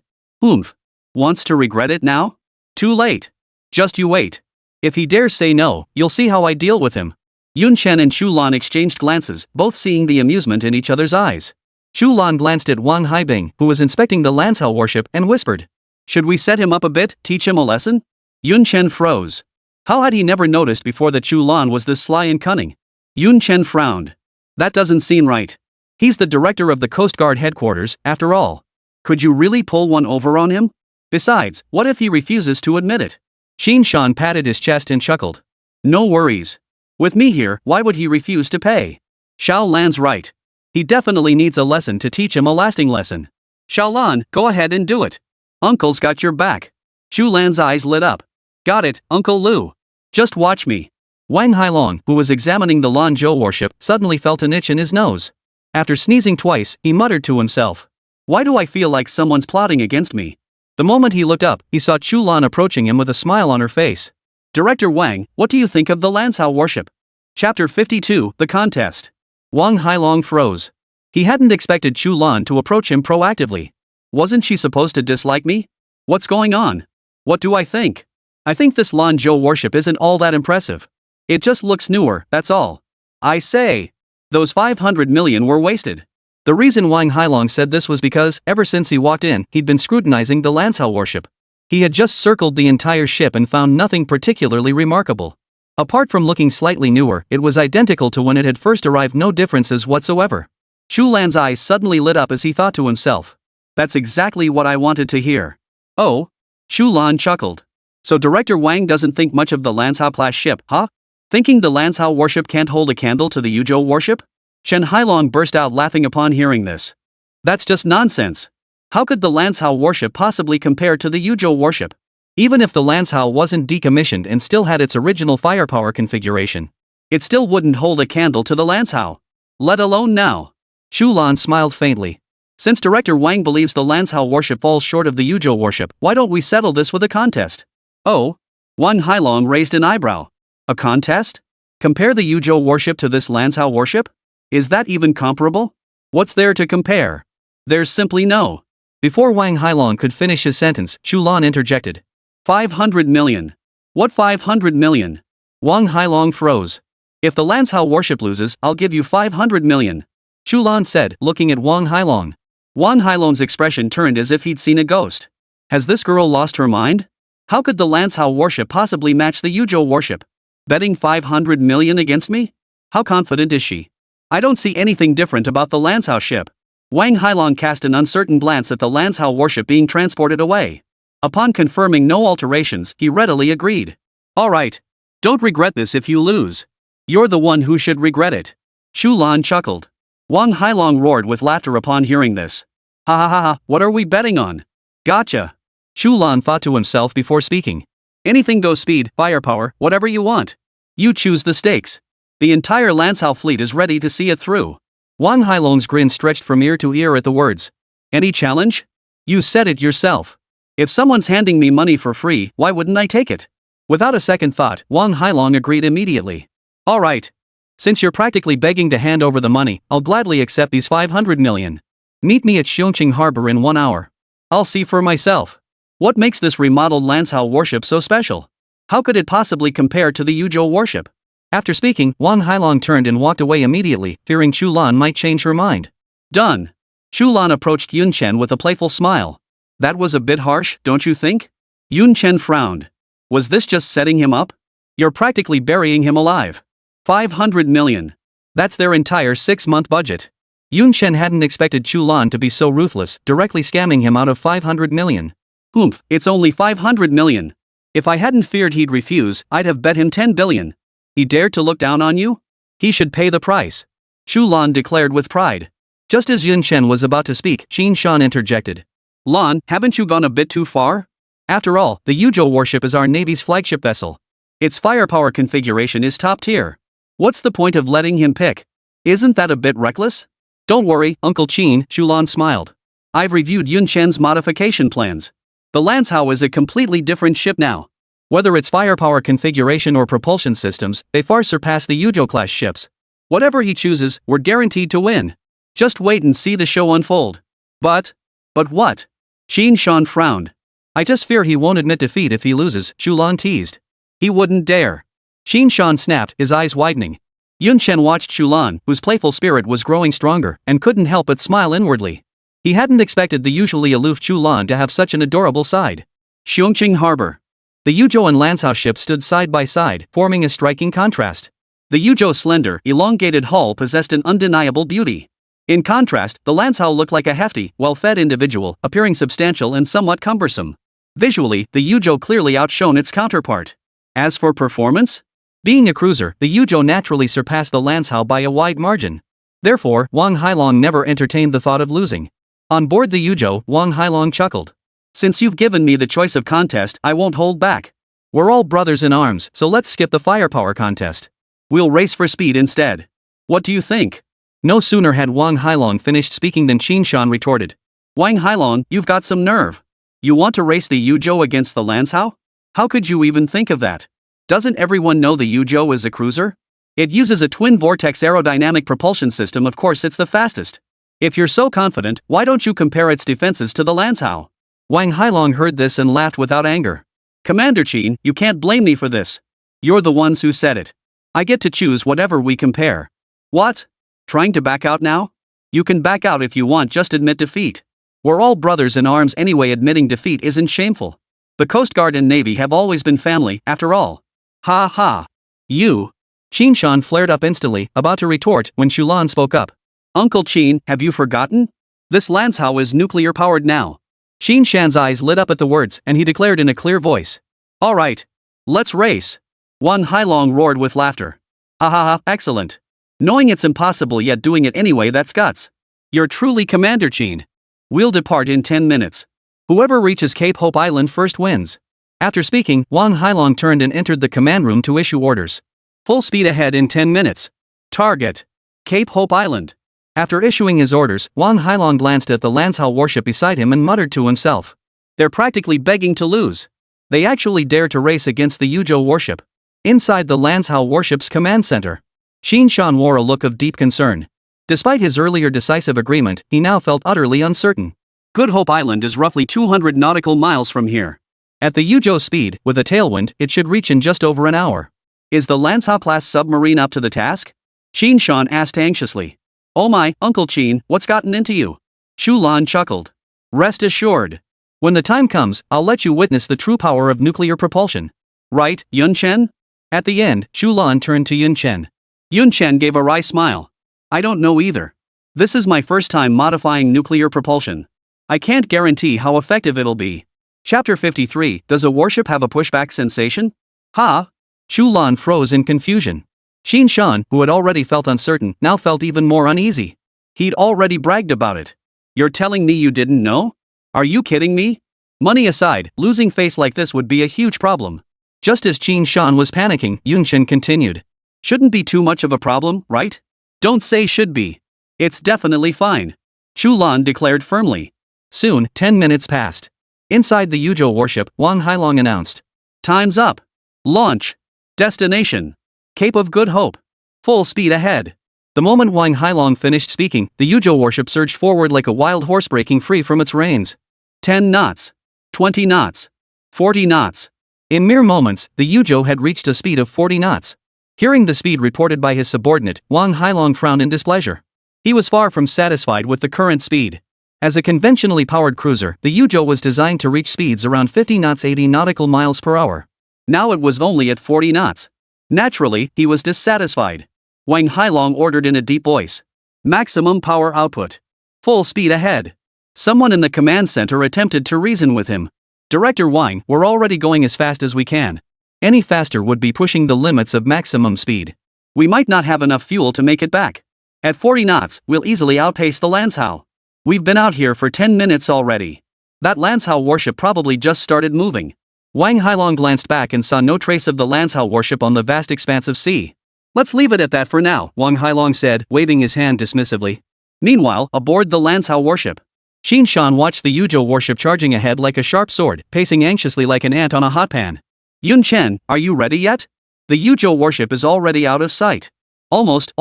Wants to regret it now? Too late. Just you wait. If he dares say no, you'll see how I deal with him. Yun Chen and Chu Lan exchanged glances, both seeing the amusement in each other's eyes. Chu Lan glanced at Wang Haibing, who was inspecting the Lancel worship, and whispered, "Should we set him up a bit, teach him a lesson?" Yun Chen froze. How had he never noticed before that Chu Lan was this sly and cunning? Yun Chen frowned. That doesn't seem right. He's the director of the Coast Guard headquarters, after all. Could you really pull one over on him? Besides, what if he refuses to admit it? Qin Shan patted his chest and chuckled. No worries. With me here, why would he refuse to pay? Xiao Lan's right. He definitely needs a lesson to teach him a lasting lesson. Xiao Lan, go ahead and do it. Uncle's got your back. Chu Lan's eyes lit up. Got it, Uncle Lu. Just watch me. Wang Hailong, who was examining the Lan Zhou worship, suddenly felt an itch in his nose. After sneezing twice, he muttered to himself. Why do I feel like someone's plotting against me? The moment he looked up, he saw Chu Lan approaching him with a smile on her face. Director Wang, what do you think of the Lancel worship? Chapter 52, The Contest. Wang Hailong froze. He hadn't expected Chu Lan to approach him proactively. Wasn't she supposed to dislike me? What's going on? What do I think? I think this Lan Zhou worship isn't all that impressive. It just looks newer, that's all. I say, those 500 million were wasted. The reason Wang Hailong said this was because, ever since he walked in, he'd been scrutinizing the Lancel worship. He had just circled the entire ship and found nothing particularly remarkable. Apart from looking slightly newer, it was identical to when it had first arrived, no differences whatsoever. Chu Lan's eyes suddenly lit up as he thought to himself. That's exactly what I wanted to hear. Oh? Chu Lan chuckled. So Director Wang doesn't think much of the Lancel class ship, huh? Thinking the Lancel worship can't hold a candle to the Yuzhou worship? Chen Hailong burst out laughing upon hearing this. That's just nonsense. How could the Lancel worship possibly compare to the Yuzhou worship? Even if the Lancel wasn't decommissioned and still had its original firepower configuration, it still wouldn't hold a candle to the Lancel. Let alone now. Chu Lan smiled faintly. Since Director Wang believes the Lancel worship falls short of the Yuzhou worship, why don't we settle this with a contest? Oh? Wang Hailong raised an eyebrow. A contest? Compare the Yuzhou worship to this Lancel worship? Is that even comparable? What's there to compare? There's simply no. Before Wang Hailong could finish his sentence, Chu Lan interjected. 500 million. What 500 million? Wang Hailong froze. If the Lancel worship loses, I'll give you 500 million. Chu Lan said, looking at Wang Hailong. Wang Hailong's expression turned as if he'd seen a ghost. Has this girl lost her mind? How could the Lancel worship possibly match the Yuzhou worship? Betting 500 million against me? How confident is she? I don't see anything different about the Lancel ship. Wang Hailong cast an uncertain glance at the Lancel worship being transported away. Upon confirming no alterations, he readily agreed. All right. Don't regret this if you lose. You're the one who should regret it. Chu Lan chuckled. Wang Hailong roared with laughter upon hearing this. Ha ha ha ha, what are we betting on? Gotcha. Chu Lan thought to himself before speaking. Anything goes, speed, firepower, whatever you want. You choose the stakes. The entire Lancel fleet is ready to see it through. Wang Hailong's grin stretched from ear to ear at the words. Any challenge? You said it yourself. If someone's handing me money for free, why wouldn't I take it? Without a second thought, Wang Hailong agreed immediately. All right. Since you're practically begging to hand over the money, I'll gladly accept these 500 million. Meet me at Xiongqing Harbor in 1 hour. I'll see for myself. What makes this remodeled Lancel worship so special? How could it possibly compare to the Yuzhou worship? After speaking, Wang Hailong turned and walked away immediately, fearing Chu Lan might change her mind. Done. Chu Lan approached Yun Chen with a playful smile. That was a bit harsh, don't you think? Yun Chen frowned. Was this just setting him up? You're practically burying him alive. 500 million. That's their entire 6-month budget. Yun Chen hadn't expected Chu Lan to be so ruthless, directly scamming him out of 500 million. Oomph, it's only 500 million. If I hadn't feared he'd refuse, I'd have bet him 10 billion. He dared to look down on you? He should pay the price. Chu Lan declared with pride. Just as Yun Chen was about to speak, Qin Shan interjected. Lan, haven't you gone a bit too far? After all, the Yuzhou warship is our Navy's flagship vessel. Its firepower configuration is top tier. What's the point of letting him pick? Isn't that a bit reckless? Don't worry, Uncle Qin, Chu Lan smiled. I've reviewed Yun Chen's modification plans. The Lancel is a completely different ship now. Whether it's firepower configuration or propulsion systems, they far surpass the Yuzhou-class ships. Whatever he chooses, we're guaranteed to win. Just wait and see the show unfold. But what? Qin Shan frowned. I just fear he won't admit defeat if he loses, Chu Lan teased. He wouldn't dare. Qin Shan snapped, his eyes widening. Yun Chen watched Chu Lan, whose playful spirit was growing stronger, and couldn't help but smile inwardly. He hadn't expected the usually aloof Chu Lan to have such an adorable side. Xiongqing Harbor. The Yuzhou and Lansao ships stood side by side, forming a striking contrast. The Yuzhou's slender, elongated hull possessed an undeniable beauty. In contrast, the Lansao looked like a hefty, well-fed individual, appearing substantial and somewhat cumbersome. Visually, the Yuzhou clearly outshone its counterpart. As for performance? Being a cruiser, the Yuzhou naturally surpassed the Lansao by a wide margin. Therefore, Wang Hailong never entertained the thought of losing. On board the Yuzhou, Wang Hailong chuckled. Since you've given me the choice of contest, I won't hold back. We're all brothers in arms, so let's skip the firepower contest. We'll race for speed instead. What do you think? No sooner had Wang Hailong finished speaking than Qin Shan retorted. Wang Hailong, you've got some nerve. You want to race the Yuzhou against the Lansao? How could you even think of that? Doesn't everyone know the Yuzhou is a cruiser? It uses a twin-vortex aerodynamic propulsion system, of course it's the fastest. If you're so confident, why don't you compare its defenses to the Lansao? Wang Hailong heard this and laughed without anger. Commander Qin, you can't blame me for this. You're the ones who said it. I get to choose whatever we compare. What? Trying to back out now? You can back out if you want, just admit defeat. We're all brothers in arms anyway, admitting defeat isn't shameful. The Coast Guard and Navy have always been family, after all. Ha ha. You. Qin Shan flared up instantly, about to retort when Chu Lan spoke up. Uncle Qin, have you forgotten? This Lansao is nuclear powered now. Qin Shan's eyes lit up at the words, and he declared in a clear voice. All right. Let's race. Wang Hailong roared with laughter. Ha ha ha, excellent. Knowing it's impossible yet doing it anyway, that's guts. You're truly Commander Qin. We'll depart in 10 minutes. Whoever reaches Cape Hope Island first wins. After speaking, Wang Hailong turned and entered the command room to issue orders. Full speed ahead in 10 minutes. Target. Cape Hope Island. After issuing his orders, Wang Hailong glanced at the Lansao warship beside him and muttered to himself. They're practically begging to lose. They actually dare to race against the Yuzhou warship. Inside the Lansao warship's command center, Qin Shan wore a look of deep concern. Despite his earlier decisive agreement, he now felt utterly uncertain. Good Hope Island is roughly 200 nautical miles from here. At the Yuzhou speed, with a tailwind, it should reach in just over an hour. Is the Lansao-class submarine up to the task? Qin Shan asked anxiously. Oh my, Uncle Qin, what's gotten into you? Chu Lan chuckled. Rest assured. When the time comes, I'll let you witness the true power of nuclear propulsion. Right, Yun Chen? At the end, Chu Lan turned to Yun Chen. Yun Chen gave a wry smile. I don't know either. This is my first time modifying nuclear propulsion. I can't guarantee how effective it'll be. Chapter 53, Does a warship have a pushback sensation? Ha! Chu Lan froze in confusion. Qin Shan, who had already felt uncertain, now felt even more uneasy. He'd already bragged about it. You're telling me you didn't know? Are you kidding me? Money aside, losing face like this would be a huge problem. Just as Qin Shan was panicking, Yun Chen continued. Shouldn't be too much of a problem, right? Don't say should be. It's definitely fine. Chu Lan declared firmly. Soon, 10 minutes passed. Inside the Yuzhou warship, Wang Hailong announced. Time's up. Launch. Destination. Cape of Good Hope. Full speed ahead. The moment Wang Hailong finished speaking, the Yuzhou warship surged forward like a wild horse breaking free from its reins. 10 knots. 20 knots. 40 knots. In mere moments, the Yuzhou had reached a speed of 40 knots. Hearing the speed reported by his subordinate, Wang Hailong frowned in displeasure. He was far from satisfied with the current speed. As a conventionally powered cruiser, the Yuzhou was designed to reach speeds around 50 knots 80 nautical miles per hour. Now it was only at 40 knots. Naturally, he was dissatisfied. Wang Hailong ordered in a deep voice. Maximum power output. Full speed ahead. Someone in the command center attempted to reason with him. Director Wang, we're already going as fast as we can. Any faster would be pushing the limits of maximum speed. We might not have enough fuel to make it back. At 40 knots, we'll easily outpace the Lansao. We've been out here for 10 minutes already. That Lansao warship probably just started moving. Wang Hailong glanced back and saw no trace of the Lansao warship on the vast expanse of sea. Let's leave it at that for now, Wang Hailong said, waving his hand dismissively. Meanwhile, aboard the Lansao warship, Qin Shan watched the Yuzhou warship charging ahead like a sharp sword, pacing anxiously like an ant on a hot pan. Yun Chen, are you ready yet? The Yuzhou warship is already out of sight. Almost,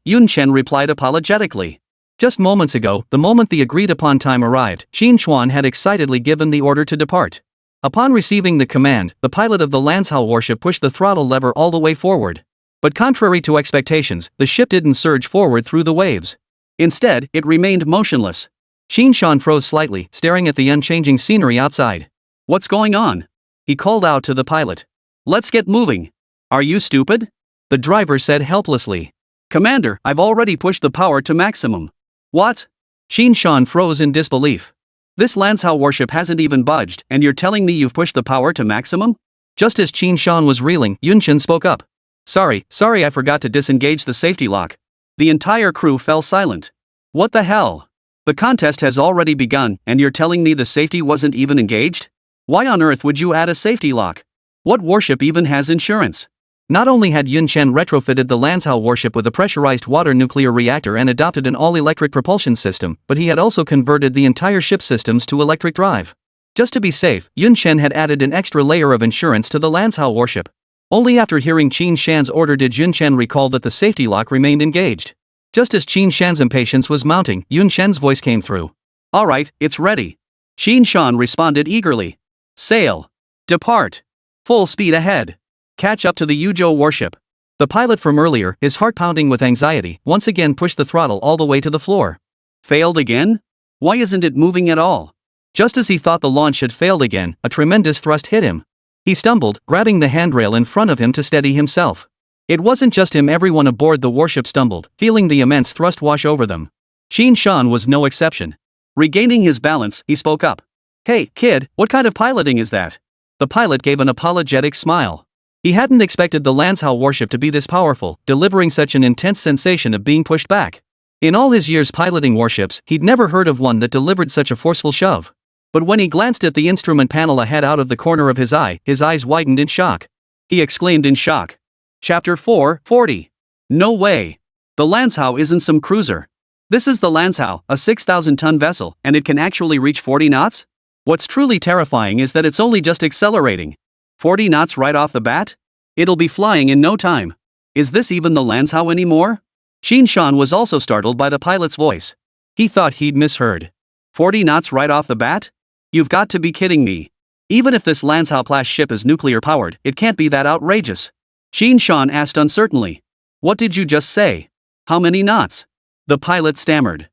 Yun Chen replied apologetically. Just moments ago, the moment the agreed-upon time arrived, Qin Chuan had excitedly given the order to depart. Upon receiving the command, the pilot of the Lansao warship pushed the throttle lever all the way forward. But contrary to expectations, the ship didn't surge forward through the waves. Instead, it remained motionless. Chen Hao froze slightly, staring at the unchanging scenery outside. What's going on? He called out to the pilot. Let's get moving. Are you stupid? The driver said helplessly. Commander, I've already pushed the power to maximum. What? Chen Hao froze in disbelief. This Lanzhao warship hasn't even budged, and you're telling me you've pushed the power to maximum? Just as Chen Hao was reeling, Yunchen spoke up. Sorry, I forgot to disengage the safety lock. The entire crew fell silent. What the hell? The contest has already begun, and you're telling me the safety wasn't even engaged? Why on earth would you add a safety lock? What warship even has insurance? Not only had Yunchen retrofitted the Lanzhao warship with a pressurized water nuclear reactor and adopted an all-electric propulsion system, but he had also converted the entire ship's systems to electric drive. Just to be safe, Yunchen had added an extra layer of insurance to the Lanzhao warship. Only after hearing Chen Shan's order did Yunchen recall that the safety lock remained engaged. Just as Chen Shan's impatience was mounting, Yunshen's voice came through. All right, it's ready. Chen Shan responded eagerly. Sail. Depart. Full speed ahead. Catch up to the Yuzhou warship. The pilot from earlier, his heart pounding with anxiety, once again pushed the throttle all the way to the floor. Failed again? Why isn't it moving at all? Just as he thought the launch had failed again, a tremendous thrust hit him. He stumbled, grabbing the handrail in front of him to steady himself. It wasn't just him, everyone aboard the warship stumbled, feeling the immense thrust wash over them. Chen Shan was no exception. Regaining his balance, he spoke up. Hey, kid, what kind of piloting is that? The pilot gave an apologetic smile. He hadn't expected the Lanzhao warship to be this powerful, delivering such an intense sensation of being pushed back. In all his years piloting warships, he'd never heard of one that delivered such a forceful shove. But when he glanced at the instrument panel ahead out of the corner of his eyes widened in shock. He exclaimed in shock. Chapter 4:40. No way. The Lanzhao isn't some cruiser. This is the Lanzhao, a 6,000-ton vessel, and it can actually reach 40 knots? What's truly terrifying is that it's only just accelerating. 40 knots right off the bat? It'll be flying in no time. Is this even the Lanzhao anymore? Chen Shan was also startled by the pilot's voice. He thought he'd misheard. 40 knots right off the bat? You've got to be kidding me. Even if this Lanzhao-class ship is nuclear-powered, it can't be that outrageous. Chen Shan asked uncertainly. What did you just say? How many knots? The pilot stammered.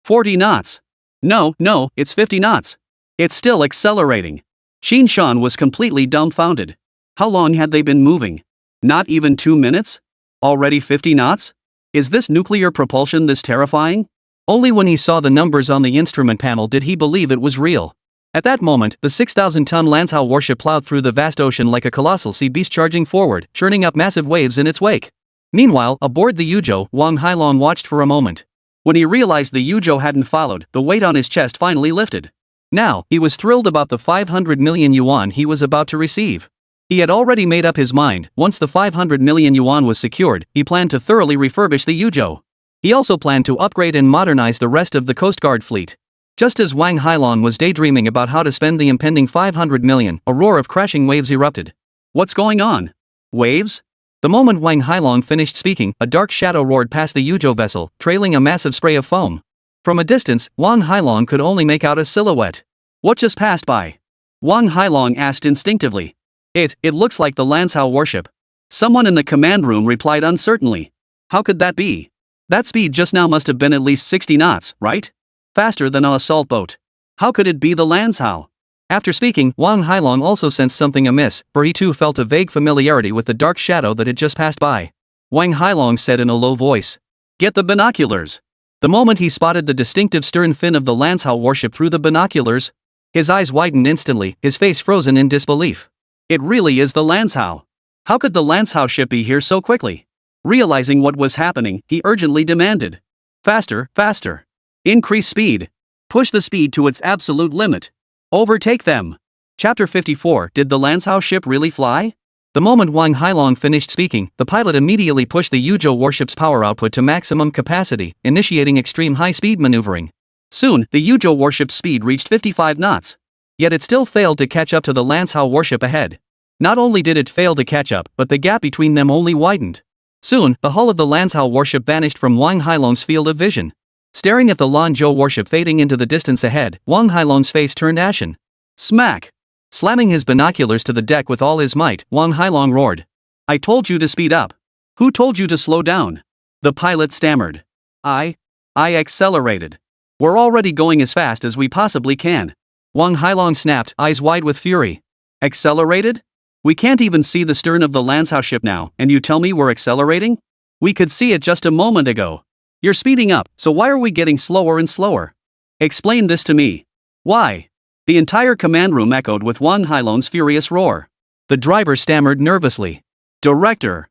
40 knots. No, it's 50 knots. It's still accelerating. Chen Shan was completely dumbfounded. How long had they been moving? Not even 2 minutes? Already 50 knots? Is this nuclear propulsion this terrifying? Only when he saw the numbers on the instrument panel did he believe it was real. At that moment, the 6,000-ton Lanzhao warship plowed through the vast ocean like a colossal sea beast charging forward, churning up massive waves in its wake. Meanwhile, aboard the Yuzhou, Wang Hailong watched for a moment. When he realized the Yuzhou hadn't followed, the weight on his chest finally lifted. Now, he was thrilled about the 500 million yuan he was about to receive. He had already made up his mind. Once the 500 million yuan was secured, he planned to thoroughly refurbish the Yuzhou. He also planned to upgrade and modernize the rest of the Coast Guard fleet. Just as Wang Hailong was daydreaming about how to spend the impending 500 million, a roar of crashing waves erupted. What's going on? Waves? The moment Wang Hailong finished speaking, a dark shadow roared past the Yuzhou vessel, trailing a massive spray of foam. From a distance, Wang Hailong could only make out a silhouette. What just passed by? Wang Hailong asked instinctively. It looks like the Lanzhao warship. Someone in the command room replied uncertainly. How could that be? That speed just now must have been at least 60 knots, right? Faster than an assault boat. How could it be the Lanzhao? After speaking, Wang Hailong also sensed something amiss, for he too felt a vague familiarity with the dark shadow that had just passed by. Wang Hailong said in a low voice. Get the binoculars. The moment he spotted the distinctive stern fin of the Lanzhao warship through the binoculars, his eyes widened instantly, his face frozen in disbelief. It really is the Lanzhao. How could the Lanzhao ship be here so quickly? Realizing what was happening, he urgently demanded. Faster, faster. Increase speed. Push the speed to its absolute limit. Overtake them. Chapter 54. Did the Lanzhao ship really fly? The moment Wang Hailong finished speaking, the pilot immediately pushed the Yuzhou warship's power output to maximum capacity, initiating extreme high-speed maneuvering. Soon, the Yuzhou warship's speed reached 55 knots. Yet it still failed to catch up to the Lanzhao warship ahead. Not only did it fail to catch up, but the gap between them only widened. Soon, the hull of the Lanzhao warship vanished from Wang Hailong's field of vision. Staring at the Lanzhou warship fading into the distance ahead, Wang Hailong's face turned ashen. Smack! Slamming his binoculars to the deck with all his might, Wang Hailong roared. I told you to speed up. Who told you to slow down? The pilot stammered. I accelerated. We're already going as fast as we possibly can. Wang Hailong snapped, eyes wide with fury. Accelerated? We can't even see the stern of the Lansao ship now, and you tell me we're accelerating? We could see it just a moment ago. You're speeding up, so why are we getting slower and slower? Explain this to me. Why? The entire command room echoed with Wang Hailong's furious roar. The driver stammered nervously. Director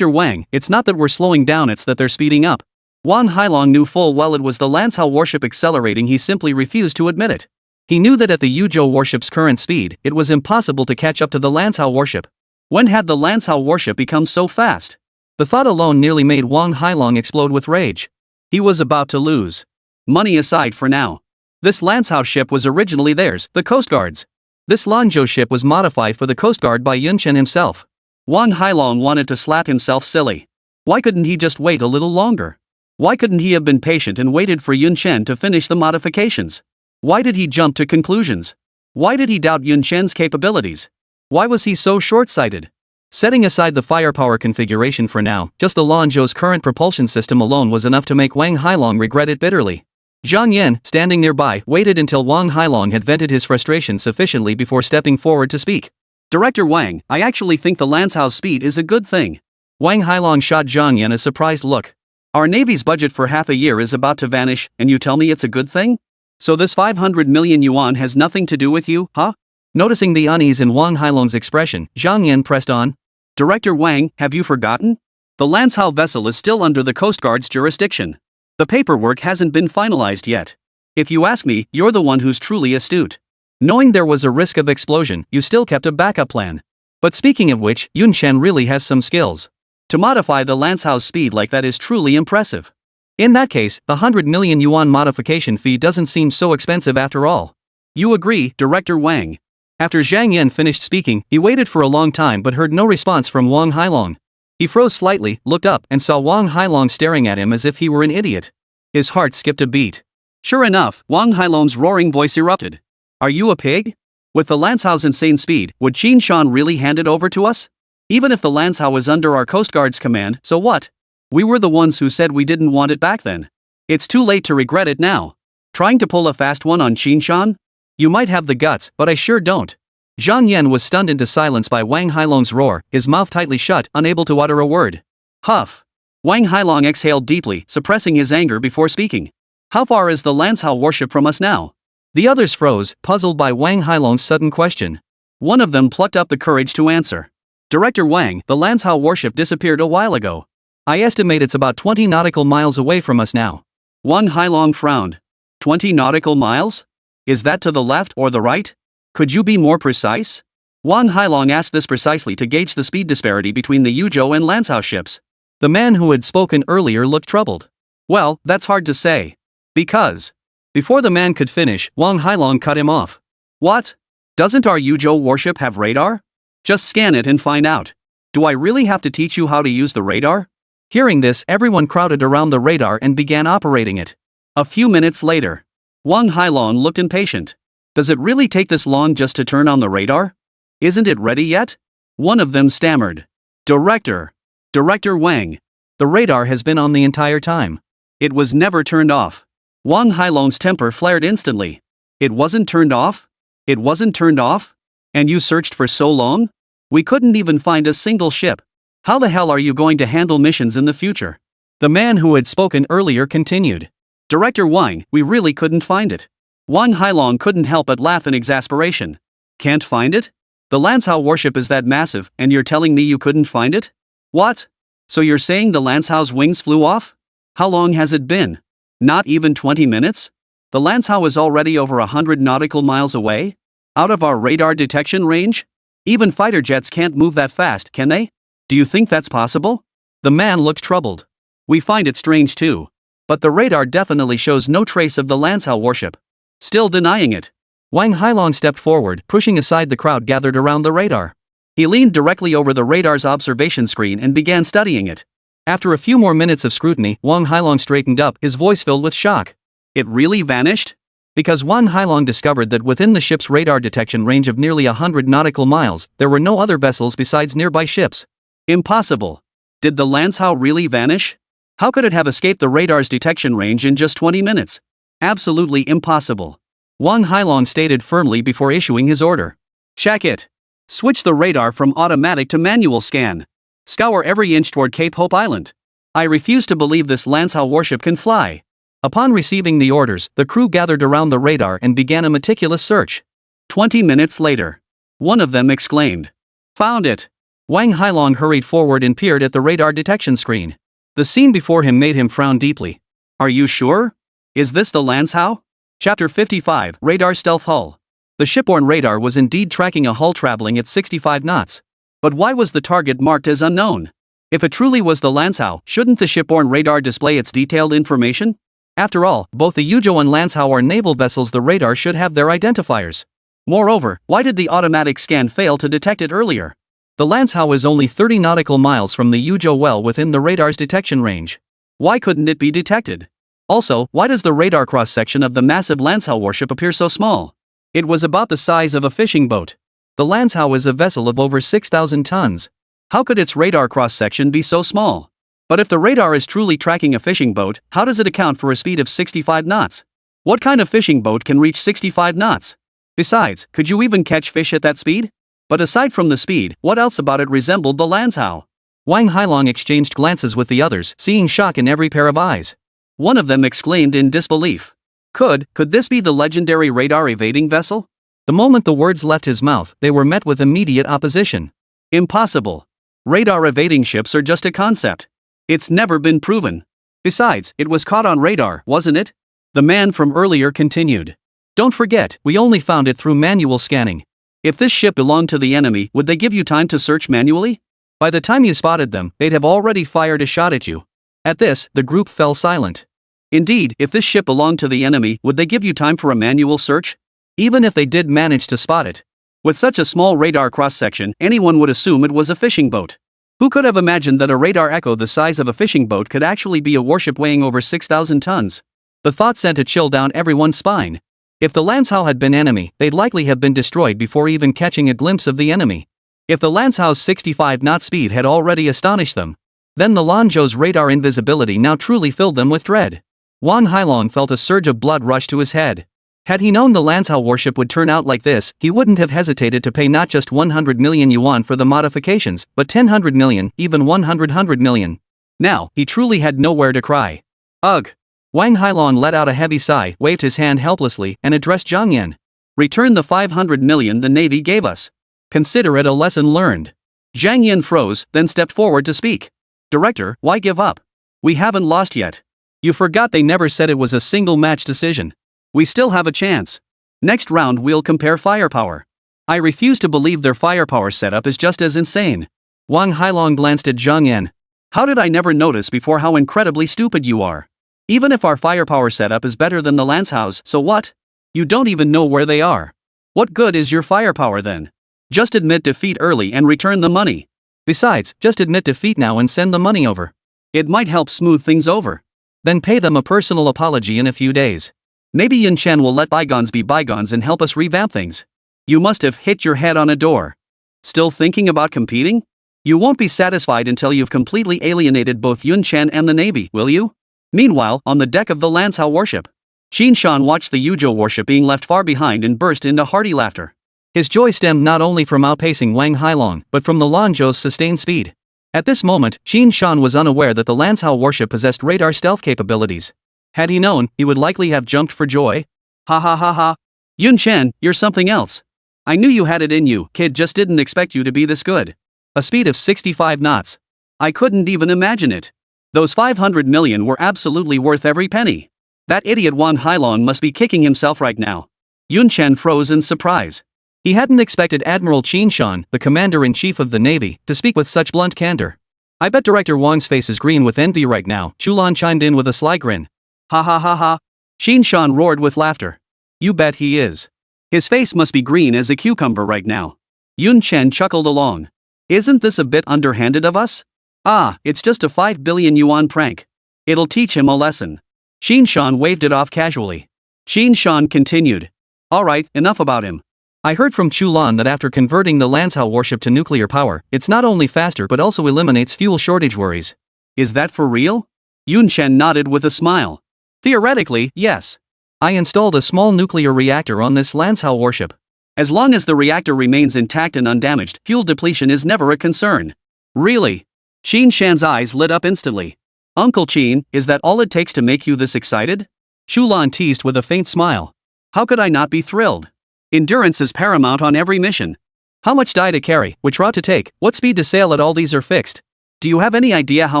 Wang, it's not that we're slowing down, it's that they're speeding up. Wang Hailong knew full well it was the Lansao warship accelerating, he simply refused to admit it. He knew that at the Yuzhou warship's current speed, it was impossible to catch up to the Lansao warship. When had the Lansao warship become so fast? The thought alone nearly made Wang Hailong explode with rage. He was about to lose. Money aside for now. This Lansao ship was originally theirs, the Coast Guard's. This Lanzhou ship was modified for the Coast Guard by Yun Chen himself. Wang Hailong wanted to slap himself silly. Why couldn't he just wait a little longer? Why couldn't he have been patient and waited for Yun Chen to finish the modifications? Why did he jump to conclusions? Why did he doubt Yun Chen's capabilities? Why was he so short-sighted? Setting aside the firepower configuration for now, just the Lanzhou's current propulsion system alone was enough to make Wang Hailong regret it bitterly. Zhang Yan, standing nearby, waited until Wang Hailong had vented his frustration sufficiently before stepping forward to speak. Director Wang, I actually think the Lancao's speed is a good thing. Wang Hailong shot Zhang Yan a surprised look. Our Navy's budget for half a year is about to vanish, and you tell me it's a good thing? So this 500 million yuan has nothing to do with you, huh? Noticing the unease in Wang Hailong's expression, Zhang Yan pressed on. Director Wang, have you forgotten? The Lansao vessel is still under the Coast Guard's jurisdiction. The paperwork hasn't been finalized yet. If you ask me, you're the one who's truly astute. Knowing there was a risk of explosion, you still kept a backup plan. But speaking of which, Yun Chen really has some skills. To modify the Lancao's speed like that is truly impressive. In that case, the 100 million yuan modification fee doesn't seem so expensive after all. You agree, Director Wang? After Zhang Yan finished speaking, he waited for a long time but heard no response from Wang Hailong. He froze slightly, looked up, and saw Wang Hailong staring at him as if he were an idiot. His heart skipped a beat. Sure enough, Wang Hailong's roaring voice erupted. Are you a pig? With the Lancao's insane speed, would Qin Shan really hand it over to us? Even if the Lansao is under our Coast Guard's command, so what? We were the ones who said we didn't want it back then. It's too late to regret it now. Trying to pull a fast one on Qin Shan? You might have the guts, but I sure don't. Zhang Yan was stunned into silence by Wang Hailong's roar, his mouth tightly shut, unable to utter a word. Huff. Wang Hailong exhaled deeply, suppressing his anger before speaking. How far is the Lansao warship from us now? The others froze, puzzled by Wang Hailong's sudden question. One of them plucked up the courage to answer. Director Wang, the Lansao warship disappeared a while ago. I estimate it's about 20 nautical miles away from us now. Wang Hailong frowned. 20 nautical miles? Is that to the left or the right? Could you be more precise? Wang Hailong asked this precisely to gauge the speed disparity between the Yuzhou and Lansao ships. The man who had spoken earlier looked troubled. Well, that's hard to say. Because. Before the man could finish, Wang Hailong cut him off. What? Doesn't our Yuzhou warship have radar? Just scan it and find out. Do I really have to teach you how to use the radar? Hearing this, everyone crowded around the radar and began operating it. A few minutes later, Wang Hailong looked impatient. Does it really take this long just to turn on the radar? Isn't it ready yet? One of them stammered. Director Wang. The radar has been on the entire time. It was never turned off. Wang Hailong's temper flared instantly. It wasn't turned off? It wasn't turned off? And you searched for so long? We couldn't even find a single ship. How the hell are you going to handle missions in the future? The man who had spoken earlier continued. Director Wang, we really couldn't find it. Wang Hailong couldn't help but laugh in exasperation. Can't find it? The Lansao warship is that massive, and you're telling me you couldn't find it? What? So you're saying the Lancao's wings flew off? How long has it been? Not even 20 minutes? The Lansao is already over 100 nautical miles away? Out of our radar detection range? Even fighter jets can't move that fast, can they? Do you think that's possible? The man looked troubled. We find it strange too. But the radar definitely shows no trace of the Lansao warship. Still denying it. Wang Hailong stepped forward, pushing aside the crowd gathered around the radar. He leaned directly over the radar's observation screen and began studying it. After a few more minutes of scrutiny, Wang Hailong straightened up, his voice filled with shock. It really vanished? Because Wang Hailong discovered that within the ship's radar detection range of nearly 100 nautical miles, there were no other vessels besides nearby ships. Impossible. Did the Lanzhou really vanish? How could it have escaped the radar's detection range in just 20 minutes? Absolutely impossible. Wang Hailong stated firmly before issuing his order. Check it. Switch the radar from automatic to manual scan. Scour every inch toward Cape Hope Island. I refuse to believe this Lanzhou warship can fly. Upon receiving the orders, the crew gathered around the radar and began a meticulous search. 20 minutes later, one of them exclaimed, "Found it!" Wang Hailong hurried forward and peered at the radar detection screen. The scene before him made him frown deeply. Are you sure? Is this the Lanzhou? Chapter 55, Radar Stealth Hull. The shipborne radar was indeed tracking a hull traveling at 65 knots. But why was the target marked as unknown? If it truly was the Lanzhou, shouldn't the shipborne radar display its detailed information? After all, both the Yuzhou and Lanzhou are naval vessels. The radar should have their identifiers. Moreover, why did the automatic scan fail to detect it earlier? The Lanzhou is only 30 nautical miles from the Yuzhou, well within the radar's detection range. Why couldn't it be detected? Also, why does the radar cross-section of the massive Lanzhou warship appear so small? It was about the size of a fishing boat. The Lanzhou is a vessel of over 6,000 tons. How could its radar cross-section be so small? But if the radar is truly tracking a fishing boat, how does it account for a speed of 65 knots? What kind of fishing boat can reach 65 knots? Besides, could you even catch fish at that speed? But aside from the speed, what else about it resembled the Lanzhou? Wang Hailong exchanged glances with the others, seeing shock in every pair of eyes. One of them exclaimed in disbelief. Could this be the legendary radar evading vessel? The moment the words left his mouth, they were met with immediate opposition. Impossible. Radar evading ships are just a concept. It's never been proven. Besides, it was caught on radar, wasn't it? The man from earlier continued. Don't forget, we only found it through manual scanning. If this ship belonged to the enemy, would they give you time to search manually? By the time you spotted them, they'd have already fired a shot at you. At this, the group fell silent. Indeed, if this ship belonged to the enemy, would they give you time for a manual search? Even if they did manage to spot it. With such a small radar cross-section, anyone would assume it was a fishing boat. Who could have imagined that a radar echo the size of a fishing boat could actually be a warship weighing over 6,000 tons? The thought sent a chill down everyone's spine. If the Lanzhou had been enemy, they'd likely have been destroyed before even catching a glimpse of the enemy. If the Lanzhou's 65-knot speed had already astonished them, then the Lanzhou's radar invisibility now truly filled them with dread. Wang Hailong felt a surge of blood rush to his head. Had he known the Lanzhou warship would turn out like this, he wouldn't have hesitated to pay not just 100 million yuan for the modifications, but 10 million, even 100 million. Now, he truly had nowhere to cry. Ugh! Wang Hailong let out a heavy sigh, waved his hand helplessly, and addressed Zhang Yan. Return the 500 million the Navy gave us. Consider it a lesson learned. Zhang Yan froze, then stepped forward to speak. Director, why give up? We haven't lost yet. You forgot they never said it was a single match decision. We still have a chance. Next round we'll compare firepower. I refuse to believe their firepower setup is just as insane. Wang Hailong glanced at Zhang Yan. How did I never notice before how incredibly stupid you are? Even if our firepower setup is better than the Lanzhou's, so what? You don't even know where they are. What good is your firepower then? Just admit defeat early and return the money. Besides, just admit defeat now and send the money over. It might help smooth things over. Then pay them a personal apology in a few days. Maybe Yun Chen will let bygones be bygones and help us revamp things. You must have hit your head on a door. Still thinking about competing? You won't be satisfied until you've completely alienated both Yun Chen and the Navy, will you? Meanwhile, on the deck of the Lanzhou warship, Qin Shan watched the Yuzhou warship being left far behind and burst into hearty laughter. His joy stemmed not only from outpacing Wang Hailong, but from the Lanzhou's sustained speed. At this moment, Qin Shan was unaware that the Lanzhou warship possessed radar stealth capabilities. Had he known, he would likely have jumped for joy. Ha ha ha ha. Yun Chen, you're something else. I knew you had it in you, kid, just didn't expect you to be this good. A speed of 65 knots. I couldn't even imagine it. Those 500 million were absolutely worth every penny. That idiot Wang Hailong must be kicking himself right now. Yun Chen froze in surprise. He hadn't expected Admiral Qin Shan, the commander-in-chief of the Navy, to speak with such blunt candor. I bet Director Wang's face is green with envy right now, Chu Lan chimed in with a sly grin. Ha ha ha ha. Qin Shan roared with laughter. You bet he is. His face must be green as a cucumber right now. Yun Chen chuckled along. Isn't this a bit underhanded of us? Ah, it's just a 5 billion yuan prank. It'll teach him a lesson. Qin Shan waved it off casually. Qin Shan continued. Alright, enough about him. I heard from Chu Lan that after converting the Lanzhou warship to nuclear power, it's not only faster but also eliminates fuel shortage worries. Is that for real? Yun Chen nodded with a smile. Theoretically, yes. I installed a small nuclear reactor on this Lanzhou warship. As long as the reactor remains intact and undamaged, fuel depletion is never a concern. Really? Xin Shan's eyes lit up instantly. Uncle Qin, is that all it takes to make you this excited? Chu Lan teased with a faint smile. How could I not be thrilled? Endurance is paramount on every mission. How much die to carry, which route to take, what speed to sail at, all these are fixed. Do you have any idea how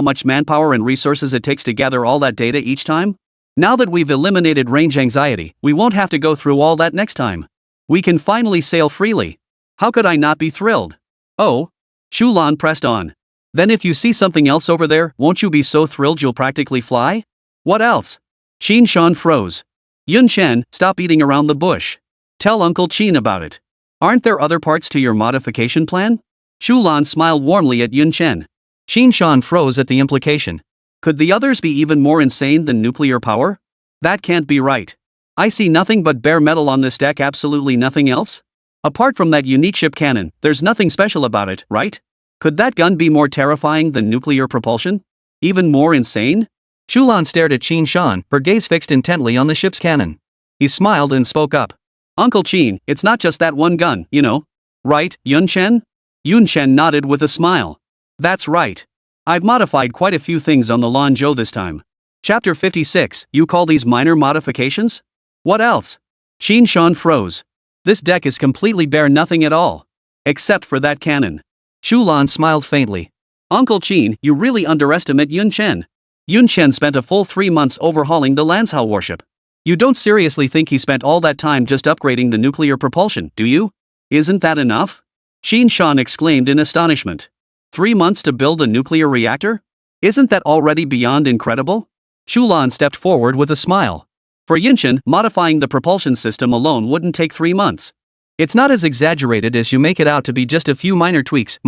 much manpower and resources it takes to gather all that data each time? Now that we've eliminated range anxiety, we won't have to go through all that next time. We can finally sail freely. How could I not be thrilled? Oh? Chu Lan pressed on. Then if you see something else over there, won't you be so thrilled you'll practically fly? What else? Xin Shan froze. Yun Chen, stop beating around the bush. Tell Uncle Qin about it. Aren't there other parts to your modification plan? Chu Lan smiled warmly at Yun Chen. Xin Shan froze at the implication. Could the others be even more insane than nuclear power? That can't be right. I see nothing but bare metal on this deck, absolutely nothing else. Apart from that unique ship cannon, there's nothing special about it, right? Could that gun be more terrifying than nuclear propulsion? Even more insane? Chu Lan stared at Xin Shan, her gaze fixed intently on the ship's cannon. He smiled and spoke up. Uncle Qin, it's not just that one gun, you know. Right, Yun Chen? Yun Chen nodded with a smile. That's right. I've modified quite a few things on the Lanzhou this time. Chapter 56, you call these minor modifications? What else? Xin Shan froze. This deck is completely bare, nothing at all. Except for that cannon. Chu Lan smiled faintly. Uncle Qin, you really underestimate Yun Chen. Yun Chen spent a full 3 months overhauling the Lanzhou warship. You don't seriously think he spent all that time just upgrading the nuclear propulsion, do you? Isn't that enough? Xin Shan exclaimed in astonishment. 3 months to build a nuclear reactor? Isn't that already beyond incredible? Chu Lan stepped forward with a smile. For Yun Chen, modifying the propulsion system alone wouldn't take 3 months. It's not as exaggerated as you make it out to be, just a few minor tweaks,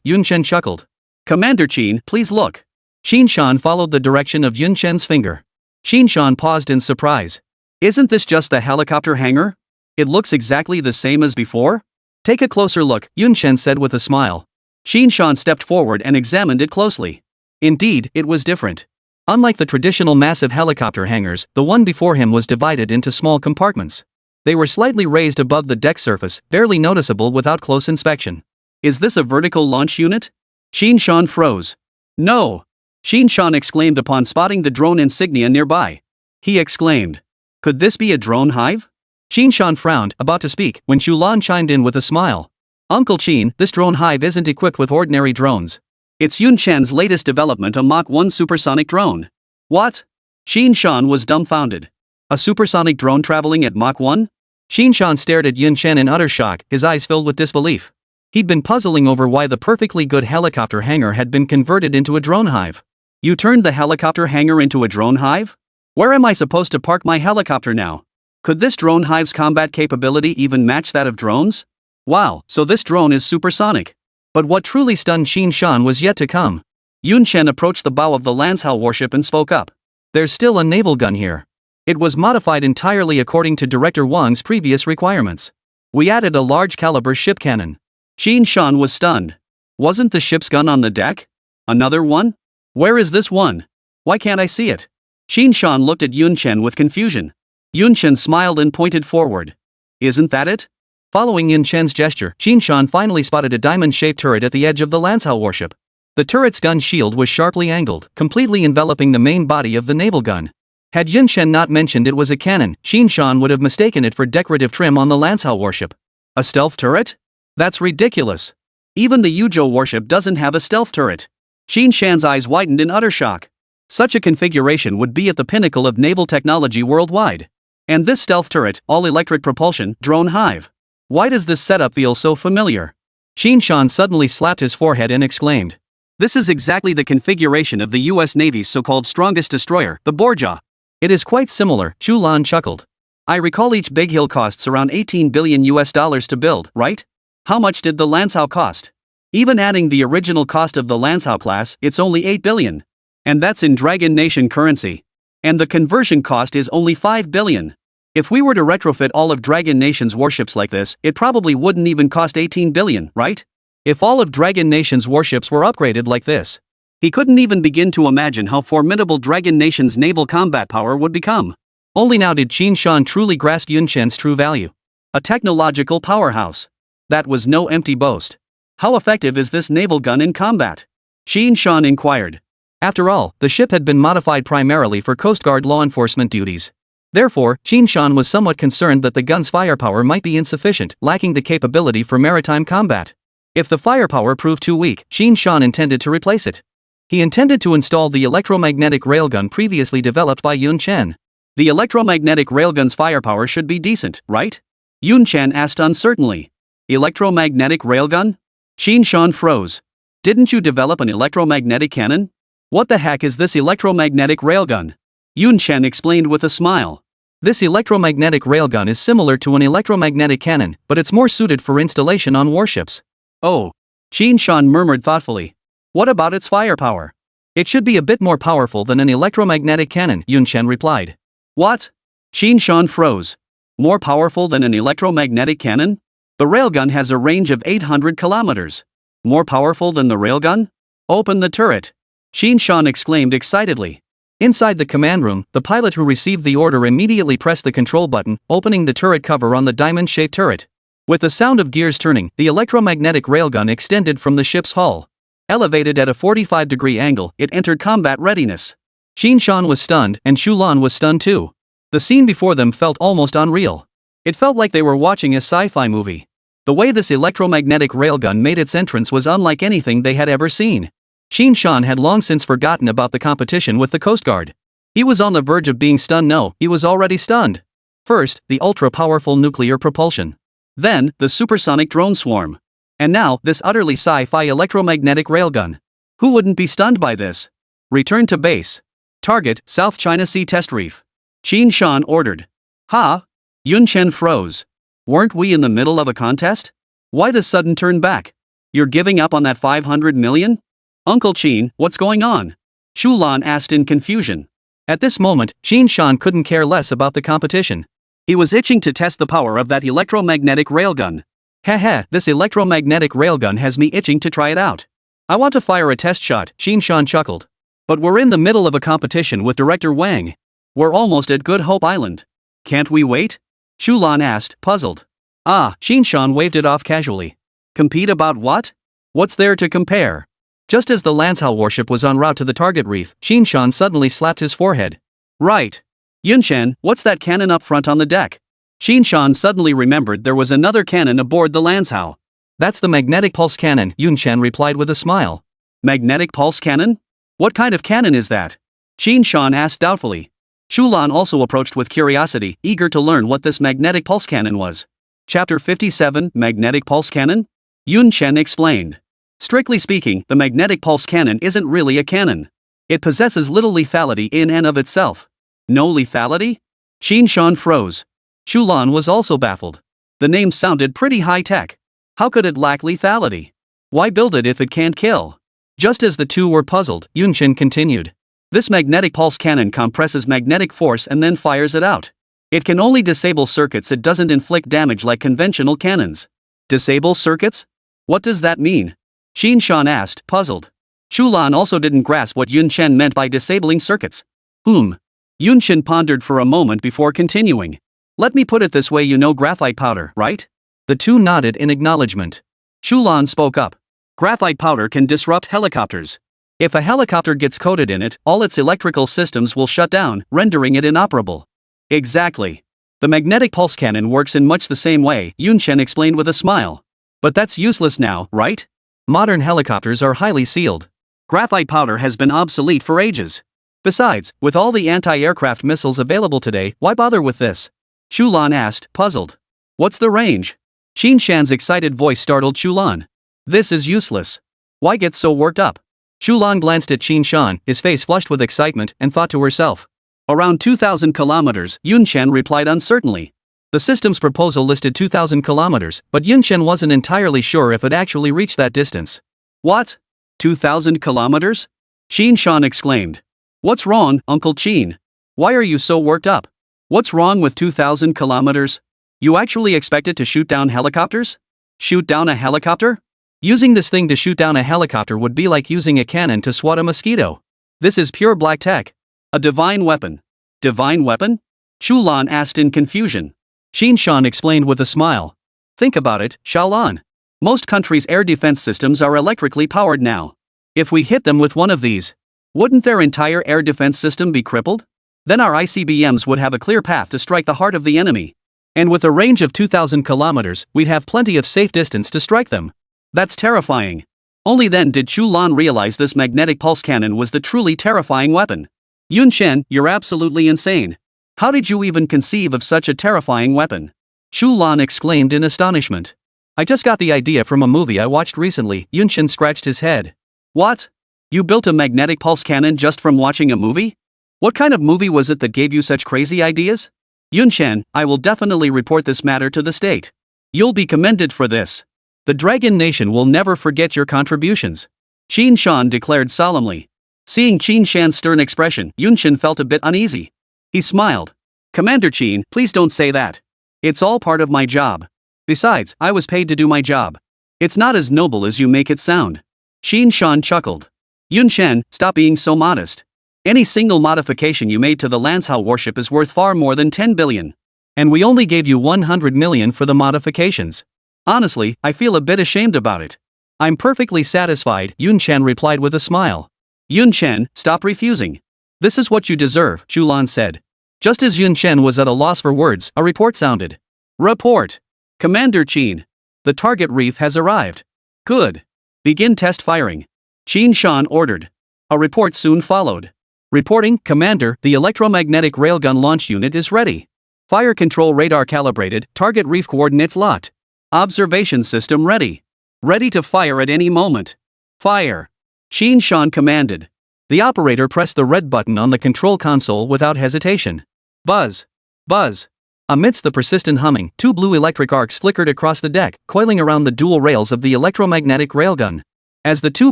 Yun Chen chuckled. Commander Qin, please look. Xin Shan followed the direction of Yun Chen's finger. Xin Shan paused in surprise. Isn't this just the helicopter hangar? It looks exactly the same as before? Take a closer look, Yun Chen said with a smile. Xin Shan stepped forward and examined it closely. Indeed, it was different. Unlike the traditional massive helicopter hangars, the one before him was divided into small compartments. They were slightly raised above the deck surface, barely noticeable without close inspection. Is this a vertical launch unit? Xin Shan froze. No. Xin Shan exclaimed upon spotting the drone insignia nearby. He exclaimed. Could this be a drone hive? Xin Shan frowned, about to speak, when Chu Lan chimed in with a smile. Uncle Qin, this drone hive isn't equipped with ordinary drones. It's Yun Chen's latest development, a Mach 1 supersonic drone. What? Xin Shan was dumbfounded. A supersonic drone traveling at Mach 1? Xin Shan stared at Yun Chen in utter shock, his eyes filled with disbelief. He'd been puzzling over why the perfectly good helicopter hangar had been converted into a drone hive. You turned the helicopter hangar into a drone hive? Where am I supposed to park my helicopter now? Could this drone hive's combat capability even match that of drones? Wow, so this drone is supersonic. But what truly stunned Xin Shan was yet to come. Yun Chen approached the bow of the Lanzhou warship and spoke up. There's still a naval gun here. It was modified entirely according to Director Wang's previous requirements. We added a large caliber ship cannon. Xin Shan was stunned. Wasn't the ship's gun on the deck? Another one? Where is this one? Why can't I see it? Xin Shan looked at Yun Chen with confusion. Yun Chen smiled and pointed forward. Isn't that it? Following Yun Chen's gesture, Xin Shan finally spotted a diamond-shaped turret at the edge of the Lanzhou warship. The turret's gun shield was sharply angled, completely enveloping the main body of the naval gun. Had Yun Chen not mentioned it was a cannon, Xin Shan would have mistaken it for decorative trim on the Lanzhou warship. A stealth turret? That's ridiculous. Even the Yuzhou warship doesn't have a stealth turret. Xin Shan's eyes widened in utter shock. Such a configuration would be at the pinnacle of naval technology worldwide. And this stealth turret, all-electric propulsion, drone hive. Why does this setup feel so familiar? Xin Shan suddenly slapped his forehead and exclaimed. This is exactly the configuration of the US Navy's so-called strongest destroyer, the Borja. It is quite similar, Chu Lan chuckled. I recall each big hill costs around $18 billion to build, right? How much did the Lanzhou cost? Even adding the original cost of the Lanzhou class, it's only $8 billion. And that's in Dragon Nation currency. And the conversion cost is only $5 billion. If we were to retrofit all of Dragon Nation's warships like this, it probably wouldn't even cost 18 billion, right? If all of Dragon Nation's warships were upgraded like this. He couldn't even begin to imagine how formidable Dragon Nation's naval combat power would become. Only now did Qin Shan truly grasp Yun Chen's true value. A technological powerhouse. That was no empty boast. How effective is this naval gun in combat? Qin Shan inquired. After all, the ship had been modified primarily for Coast Guard law enforcement duties. Therefore, Qin Shan was somewhat concerned that the gun's firepower might be insufficient, lacking the capability for maritime combat. If the firepower proved too weak, Qin Shan intended to replace it. He intended to install the electromagnetic railgun previously developed by Yun Chen. The electromagnetic railgun's firepower should be decent, right? Yun Chen asked uncertainly. Electromagnetic railgun? Qin Shan froze. Didn't you develop an electromagnetic cannon? What the heck is this electromagnetic railgun? Yun Chen explained with a smile. This electromagnetic railgun is similar to an electromagnetic cannon, but it's more suited for installation on warships. Oh. Qin Shan murmured thoughtfully. What about its firepower? It should be a bit more powerful than an electromagnetic cannon, Yun Chen replied. What? Qin Shan froze. More powerful than an electromagnetic cannon? The railgun has a range of 800 kilometers. More powerful than the railgun? Open the turret. Qin Shan exclaimed excitedly. Inside the command room, the pilot who received the order immediately pressed the control button, opening the turret cover on the diamond-shaped turret. With the sound of gears turning, the electromagnetic railgun extended from the ship's hull. Elevated at a 45-degree angle, it entered combat readiness. Qin Shan was stunned, and Chu Lan was stunned too. The scene before them felt almost unreal. It felt like they were watching a sci-fi movie. The way this electromagnetic railgun made its entrance was unlike anything they had ever seen. Qin Shan had long since forgotten about the competition with the Coast Guard. He was on the verge of being stunned. No, he was already stunned. First, the ultra-powerful nuclear propulsion. Then, the supersonic drone swarm. And now, this utterly sci-fi electromagnetic railgun. Who wouldn't be stunned by this? Return to base. Target, South China Sea Test Reef. Qin Shan ordered. Ha? Yun Chen froze. Weren't we in the middle of a contest? Why the sudden turn back? You're giving up on that 500 million? Uncle Qin, what's going on? Chu Lan asked in confusion. At this moment, Qin Shan couldn't care less about the competition. He was itching to test the power of that electromagnetic railgun. Haha, this electromagnetic railgun has me itching to try it out. I want to fire a test shot, Qin Shan chuckled. But we're in the middle of a competition with Director Wang. We're almost at Good Hope Island. Can't we wait? Chu Lan asked, puzzled. Qin Shan waved it off casually. Compete about what? What's there to compare? Just as the Lanzhou warship was en route to the target reef, Qin Shan suddenly slapped his forehead. Right. Yun Chen, what's that cannon up front on the deck? Qin Shan suddenly remembered there was another cannon aboard the Lanzhou. That's the magnetic pulse cannon, Yun Chen replied with a smile. Magnetic pulse cannon? What kind of cannon is that? Qin Shan asked doubtfully. Chu Lan also approached with curiosity, eager to learn what this magnetic pulse cannon was. Chapter 57, Magnetic Pulse Cannon? Yun Chen explained. Strictly speaking, the magnetic pulse cannon isn't really a cannon. It possesses little lethality in and of itself. No lethality? Qin Shan froze. Chu Lan was also baffled. The name sounded pretty high-tech. How could it lack lethality? Why build it if it can't kill? Just as the two were puzzled, Yun Chen continued. This magnetic pulse cannon compresses magnetic force and then fires it out. It can only disable circuits, it doesn't inflict damage like conventional cannons. Disable circuits? What does that mean? Qin Shan asked, puzzled. Chu Lan also didn't grasp what Yun Chen meant by disabling circuits. Yun Chen pondered for a moment before continuing. Let me put it this way, you know graphite powder, right? The two nodded in acknowledgement. Chu Lan spoke up. Graphite powder can disrupt helicopters. If a helicopter gets coated in it, all its electrical systems will shut down, rendering it inoperable. Exactly. The magnetic pulse cannon works in much the same way, Yun Chen explained with a smile. But that's useless now, right? Modern helicopters are highly sealed. Graphite powder has been obsolete for ages. Besides, with all the anti-aircraft missiles available today, why bother with this? Chu Lan asked, puzzled. What's the range? Qin Shan's excited voice startled Chu Lan. This is useless. Why get so worked up? Chu Lan glanced at Qin Shan, his face flushed with excitement, and thought to herself. Around 2,000 kilometers, Yun Chen replied uncertainly. The system's proposal listed 2,000 kilometers, but Yun Chen wasn't entirely sure if it actually reached that distance. What? 2,000 kilometers? Qin Shan exclaimed. What's wrong, Uncle Qin? Why are you so worked up? What's wrong with 2,000 kilometers? You actually expected to shoot down helicopters? Shoot down a helicopter? Using this thing to shoot down a helicopter would be like using a cannon to swat a mosquito. This is pure black tech. A divine weapon. Divine weapon? Chu Lan asked in confusion. Chen Shan explained with a smile. Think about it, Chu Lan. Most countries' air defense systems are electrically powered now. If we hit them with one of these, wouldn't their entire air defense system be crippled? Then our ICBMs would have a clear path to strike the heart of the enemy. And with a range of 2,000 kilometers, we'd have plenty of safe distance to strike them. That's terrifying. Only then did Chu Lan realize this magnetic pulse cannon was the truly terrifying weapon. Yun Chen, you're absolutely insane. How did you even conceive of such a terrifying weapon? Chu Lan exclaimed in astonishment. I just got the idea from a movie I watched recently. Yun Chen scratched his head. What? You built a magnetic pulse cannon just from watching a movie? What kind of movie was it that gave you such crazy ideas? Yun Chen, I will definitely report this matter to the state. You'll be commended for this. The Dragon Nation will never forget your contributions. Chen Shan declared solemnly. Seeing Chen Shan's stern expression, Yun Chen felt a bit uneasy. He smiled. Commander Chen, please don't say that. It's all part of my job. Besides, I was paid to do my job. It's not as noble as you make it sound. Chen Shan chuckled. Yun Chen, stop being so modest. Any single modification you made to the Lanzhao warship is worth far more than 10 billion. And we only gave you 100 million for the modifications. Honestly, I feel a bit ashamed about it. I'm perfectly satisfied, Yun Chen replied with a smile. Yun Chen, stop refusing. This is what you deserve, Chu Lan said. Just as Yun Chen was at a loss for words, a report sounded. Report. Commander Chen. The target reef has arrived. Good. Begin test firing. Chen Shan ordered. A report soon followed. Reporting, Commander, the electromagnetic railgun launch unit is ready. Fire control radar calibrated, target reef coordinates locked. Observation system ready. Ready to fire at any moment. Fire. Chen Shan commanded. The operator pressed the red button on the control console without hesitation. Buzz. Buzz. Amidst the persistent humming, 2 blue electric arcs flickered across the deck, coiling around the dual rails of the electromagnetic railgun. As the 2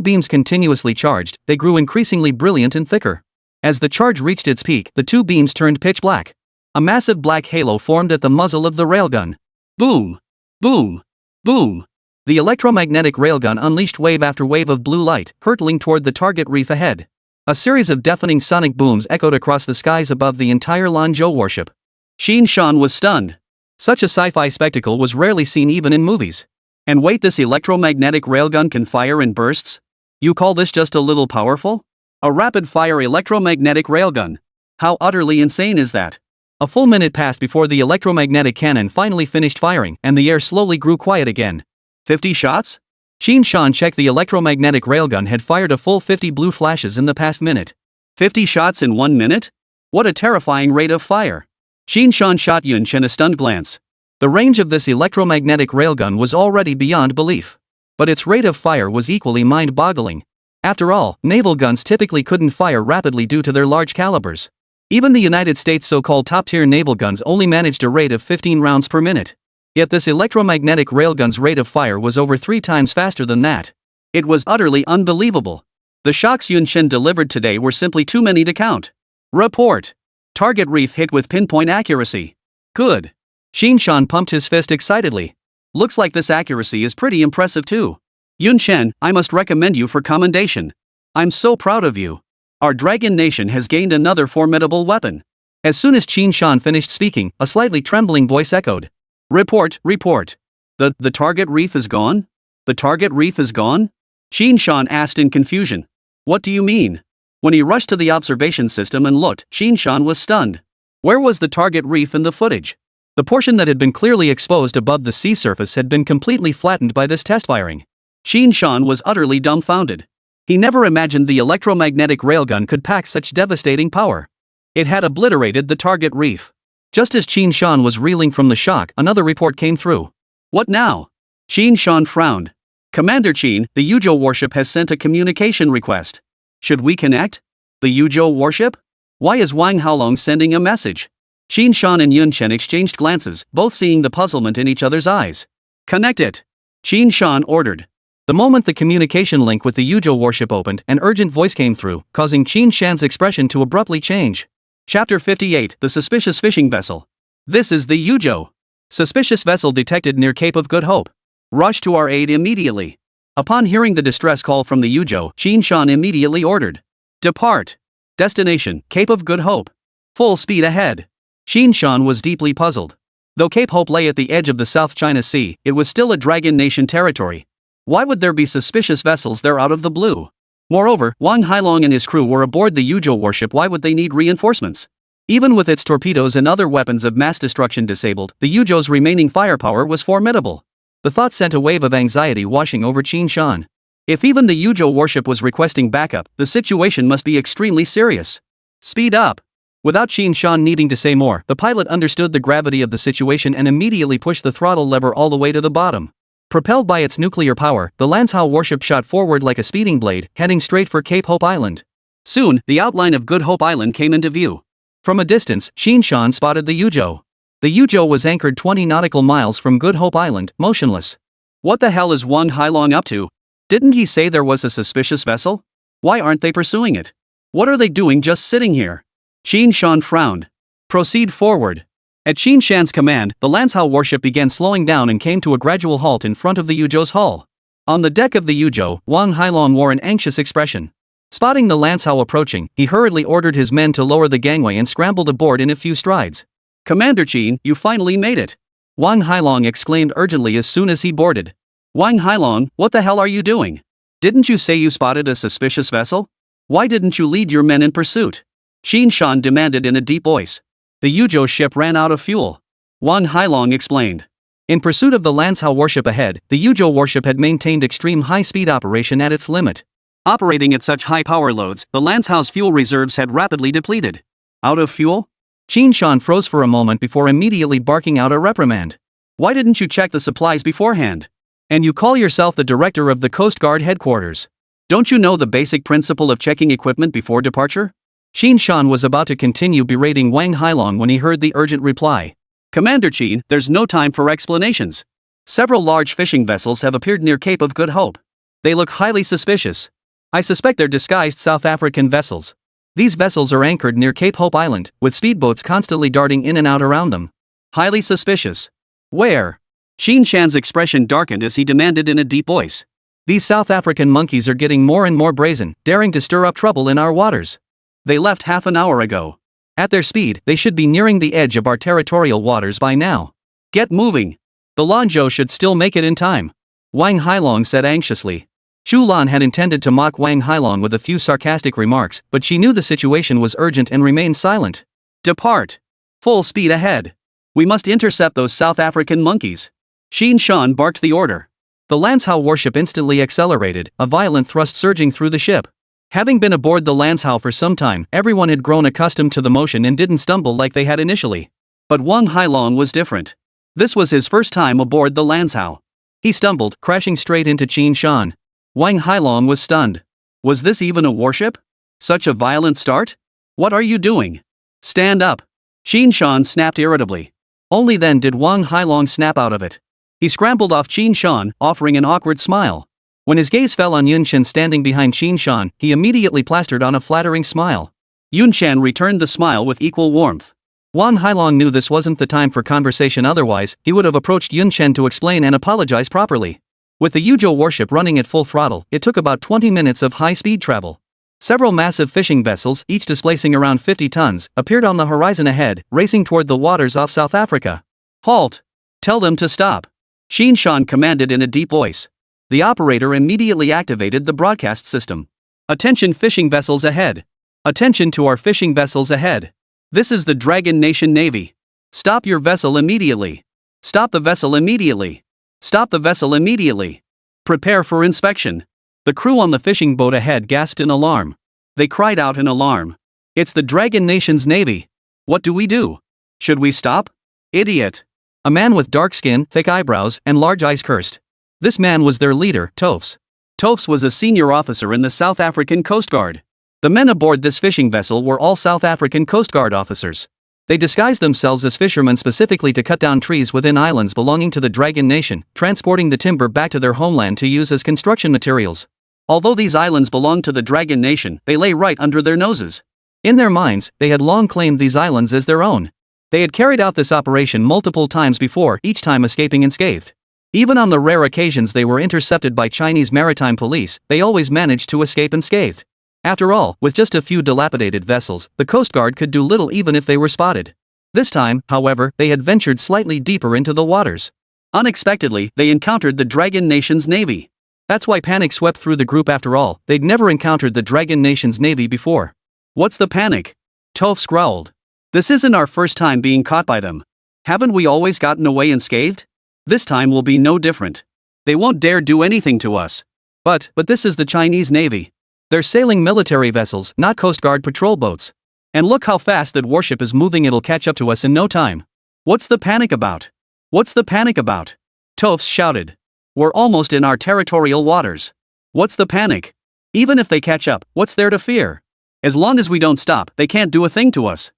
beams continuously charged, they grew increasingly brilliant and thicker. As the charge reached its peak, the 2 beams turned pitch black. A massive black halo formed at the muzzle of the railgun. Boom! Boom! Boom! The electromagnetic railgun unleashed wave after wave of blue light, hurtling toward the target reef ahead. A series of deafening sonic booms echoed across the skies above the entire Lanzhou warship. Chen Shan was stunned. Such a sci-fi spectacle was rarely seen even in movies. And wait, this electromagnetic railgun can fire in bursts? You call this just a little powerful? A rapid-fire electromagnetic railgun. How utterly insane is that? A full minute passed before the electromagnetic cannon finally finished firing, and the air slowly grew quiet again. 50 shots? Chen Shan checked the electromagnetic railgun had fired a full 50 blue flashes in the past minute. 50 shots in 1 minute? What a terrifying rate of fire. Chen Shan shot Yun Chen a stunned glance. The range of this electromagnetic railgun was already beyond belief. But its rate of fire was equally mind-boggling. After all, naval guns typically couldn't fire rapidly due to their large calibers. Even the United States' so-called top-tier naval guns only managed a rate of 15 rounds per minute. Yet this electromagnetic railgun's rate of fire was over 3 times faster than that. It was utterly unbelievable. The shocks Yun Chen delivered today were simply too many to count. Report. Target reef hit with pinpoint accuracy. Good. Chen Shan pumped his fist excitedly. Looks like this accuracy is pretty impressive too. Yun Chen, I must recommend you for commendation. I'm so proud of you. Our Dragon Nation has gained another formidable weapon. As soon as Chen Shan finished speaking, a slightly trembling voice echoed. Report. The target reef is gone? The target reef is gone? Chen Shan asked in confusion. What do you mean? When he rushed to the observation system and looked, Chen Shan was stunned. Where was the target reef in the footage? The portion that had been clearly exposed above the sea surface had been completely flattened by this test firing. Chen Shan was utterly dumbfounded. He never imagined the electromagnetic railgun could pack such devastating power. It had obliterated the target reef. Just as Chen Shan was reeling from the shock, another report came through. What now? Chen Shan frowned. Commander Chen, the Yuzhou warship has sent a communication request. Should we connect? The Yuzhou warship? Why is Wang Haolong sending a message? Chen Shan and Yun Chen exchanged glances, both seeing the puzzlement in each other's eyes. Connect it. Chen Shan ordered. The moment the communication link with the Yuzhou warship opened, an urgent voice came through, causing Chen Shan's expression to abruptly change. Chapter 58, The Suspicious Fishing Vessel. This is the Yuzhou. Suspicious vessel detected near Cape of Good Hope. Rush to our aid immediately. Upon hearing the distress call from the Yuzhou, Chen Hao immediately ordered. Depart. Destination, Cape of Good Hope. Full speed ahead. Chen Hao was deeply puzzled. Though Cape Hope lay at the edge of the South China Sea, it was still a Dragon Nation territory. Why would there be suspicious vessels there out of the blue? Moreover, Wang Hailong and his crew were aboard the Yuzhou warship. Why would they need reinforcements? Even with its torpedoes and other weapons of mass destruction disabled, the Yuzhou's remaining firepower was formidable. The thought sent a wave of anxiety washing over Chen Hao. If even the Yuzhou warship was requesting backup, the situation must be extremely serious. Speed up. Without Chen Hao needing to say more, the pilot understood the gravity of the situation and immediately pushed the throttle lever all the way to the bottom. Propelled by its nuclear power, the Lanzhou warship shot forward like a speeding blade, heading straight for Cape Hope Island. Soon, the outline of Good Hope Island came into view. From a distance, Chen Hao spotted the Yuzhou. The Yuzhou was anchored 20 nautical miles from Good Hope Island, motionless. What the hell is Wang Hailong up to? Didn't he say there was a suspicious vessel? Why aren't they pursuing it? What are they doing just sitting here? Chen Hao frowned. Proceed forward. At Chen Hao's command, the Lanzhou warship began slowing down and came to a gradual halt in front of the Yuzhou's hull. On the deck of the Yuzhou, Wang Hailong wore an anxious expression. Spotting the Lanzhou approaching, he hurriedly ordered his men to lower the gangway and scrambled aboard in a few strides. Commander Chen, you finally made it! Wang Hailong exclaimed urgently as soon as he boarded. Wang Hailong, what the hell are you doing? Didn't you say you spotted a suspicious vessel? Why didn't you lead your men in pursuit? Chen Hao demanded in a deep voice. The Yuzhou ship ran out of fuel. Wang Hailong explained. In pursuit of the Lanzhou warship ahead, the Yuzhou warship had maintained extreme high-speed operation at its limit. Operating at such high power loads, the Lanzhou's fuel reserves had rapidly depleted. Out of fuel? Chen Hao froze for a moment before immediately barking out a reprimand. Why didn't you check the supplies beforehand? And you call yourself the director of the Coast Guard headquarters. Don't you know the basic principle of checking equipment before departure? Chen Hao was about to continue berating Wang Hailong when he heard the urgent reply. Commander Chen, there's no time for explanations. Several large fishing vessels have appeared near Cape of Good Hope. They look highly suspicious. I suspect they're disguised South African vessels. These vessels are anchored near Cape Hope Island, with speedboats constantly darting in and out around them. Highly suspicious. Where? Chen Hao's expression darkened as he demanded in a deep voice. These South African monkeys are getting more and more brazen, daring to stir up trouble in our waters. They left half an hour ago. At their speed, they should be nearing the edge of our territorial waters by now. Get moving. The Lanzhou should still make it in time. Wang Hailong said anxiously. Chu Lan had intended to mock Wang Hailong with a few sarcastic remarks, but she knew the situation was urgent and remained silent. Depart. Full speed ahead. We must intercept those South African monkeys. Chen Hao barked the order. The Lanzhou warship instantly accelerated, a violent thrust surging through the ship. Having been aboard the Lanzhou for some time, everyone had grown accustomed to the motion and didn't stumble like they had initially. But Wang Hailong was different. This was his first time aboard the Lanzhou. He stumbled, crashing straight into Chen Hao. Wang Hailong was stunned. Was this even a warship? Such a violent start? What are you doing? Stand up. Chen Hao snapped irritably. Only then did Wang Hailong snap out of it. He scrambled off Chen Hao, offering an awkward smile. When his gaze fell on Yun Chen standing behind Chen Hao, he immediately plastered on a flattering smile. Yun Chen returned the smile with equal warmth. Wang Hailong knew this wasn't the time for conversation, otherwise, he would have approached Yun Chen to explain and apologize properly. With the Yuzhou warship running at full throttle, it took about 20 minutes of high-speed travel. Several massive fishing vessels, each displacing around 50 tons, appeared on the horizon ahead, racing toward the waters off South Africa. Halt! Tell them to stop. Chen Hao commanded in a deep voice. The operator immediately activated the broadcast system. Attention fishing vessels ahead. Attention to our fishing vessels ahead. This is the Dragon Nation Navy. Stop your vessel immediately. Stop the vessel immediately. Stop the vessel immediately. Prepare for inspection. The crew on the fishing boat ahead gasped in alarm. They cried out in alarm. It's the Dragon Nation's Navy. What do we do? Should we stop? Idiot. A man with dark skin, thick eyebrows, and large eyes cursed. This man was their leader, Tofs. Tofs was a senior officer in the South African Coast Guard. The men aboard this fishing vessel were all South African Coast Guard officers. They disguised themselves as fishermen specifically to cut down trees within islands belonging to the Dragon Nation, transporting the timber back to their homeland to use as construction materials. Although these islands belonged to the Dragon Nation, they lay right under their noses. In their minds, they had long claimed these islands as their own. They had carried out this operation multiple times before, each time escaping unscathed. Even on the rare occasions they were intercepted by Chinese maritime police, they always managed to escape unscathed. After all, with just a few dilapidated vessels, the Coast Guard could do little even if they were spotted. This time, however, they had ventured slightly deeper into the waters. Unexpectedly, they encountered the Dragon Nation's navy. That's why panic swept through the group after all, they'd never encountered the Dragon Nation's navy before. What's the panic? Toph growled. This isn't our first time being caught by them. Haven't we always gotten away unscathed? This time will be no different. They won't dare do anything to us. But this is the Chinese Navy. They're sailing military vessels, not Coast Guard patrol boats. And look how fast that warship is moving, it'll catch up to us in no time. What's the panic about? What's the panic about? Toph shouted. We're almost in our territorial waters. What's the panic? Even if they catch up, what's there to fear? As long as we don't stop, they can't do a thing to us.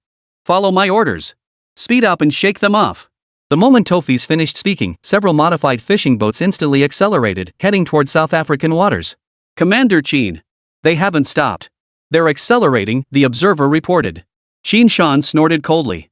Follow my orders. Speed up and shake them off. The moment Tophis finished speaking, several modified fishing boats instantly accelerated, heading toward South African waters. Commander Chen. They haven't stopped. They're accelerating, the observer reported. Chen Shan snorted coldly.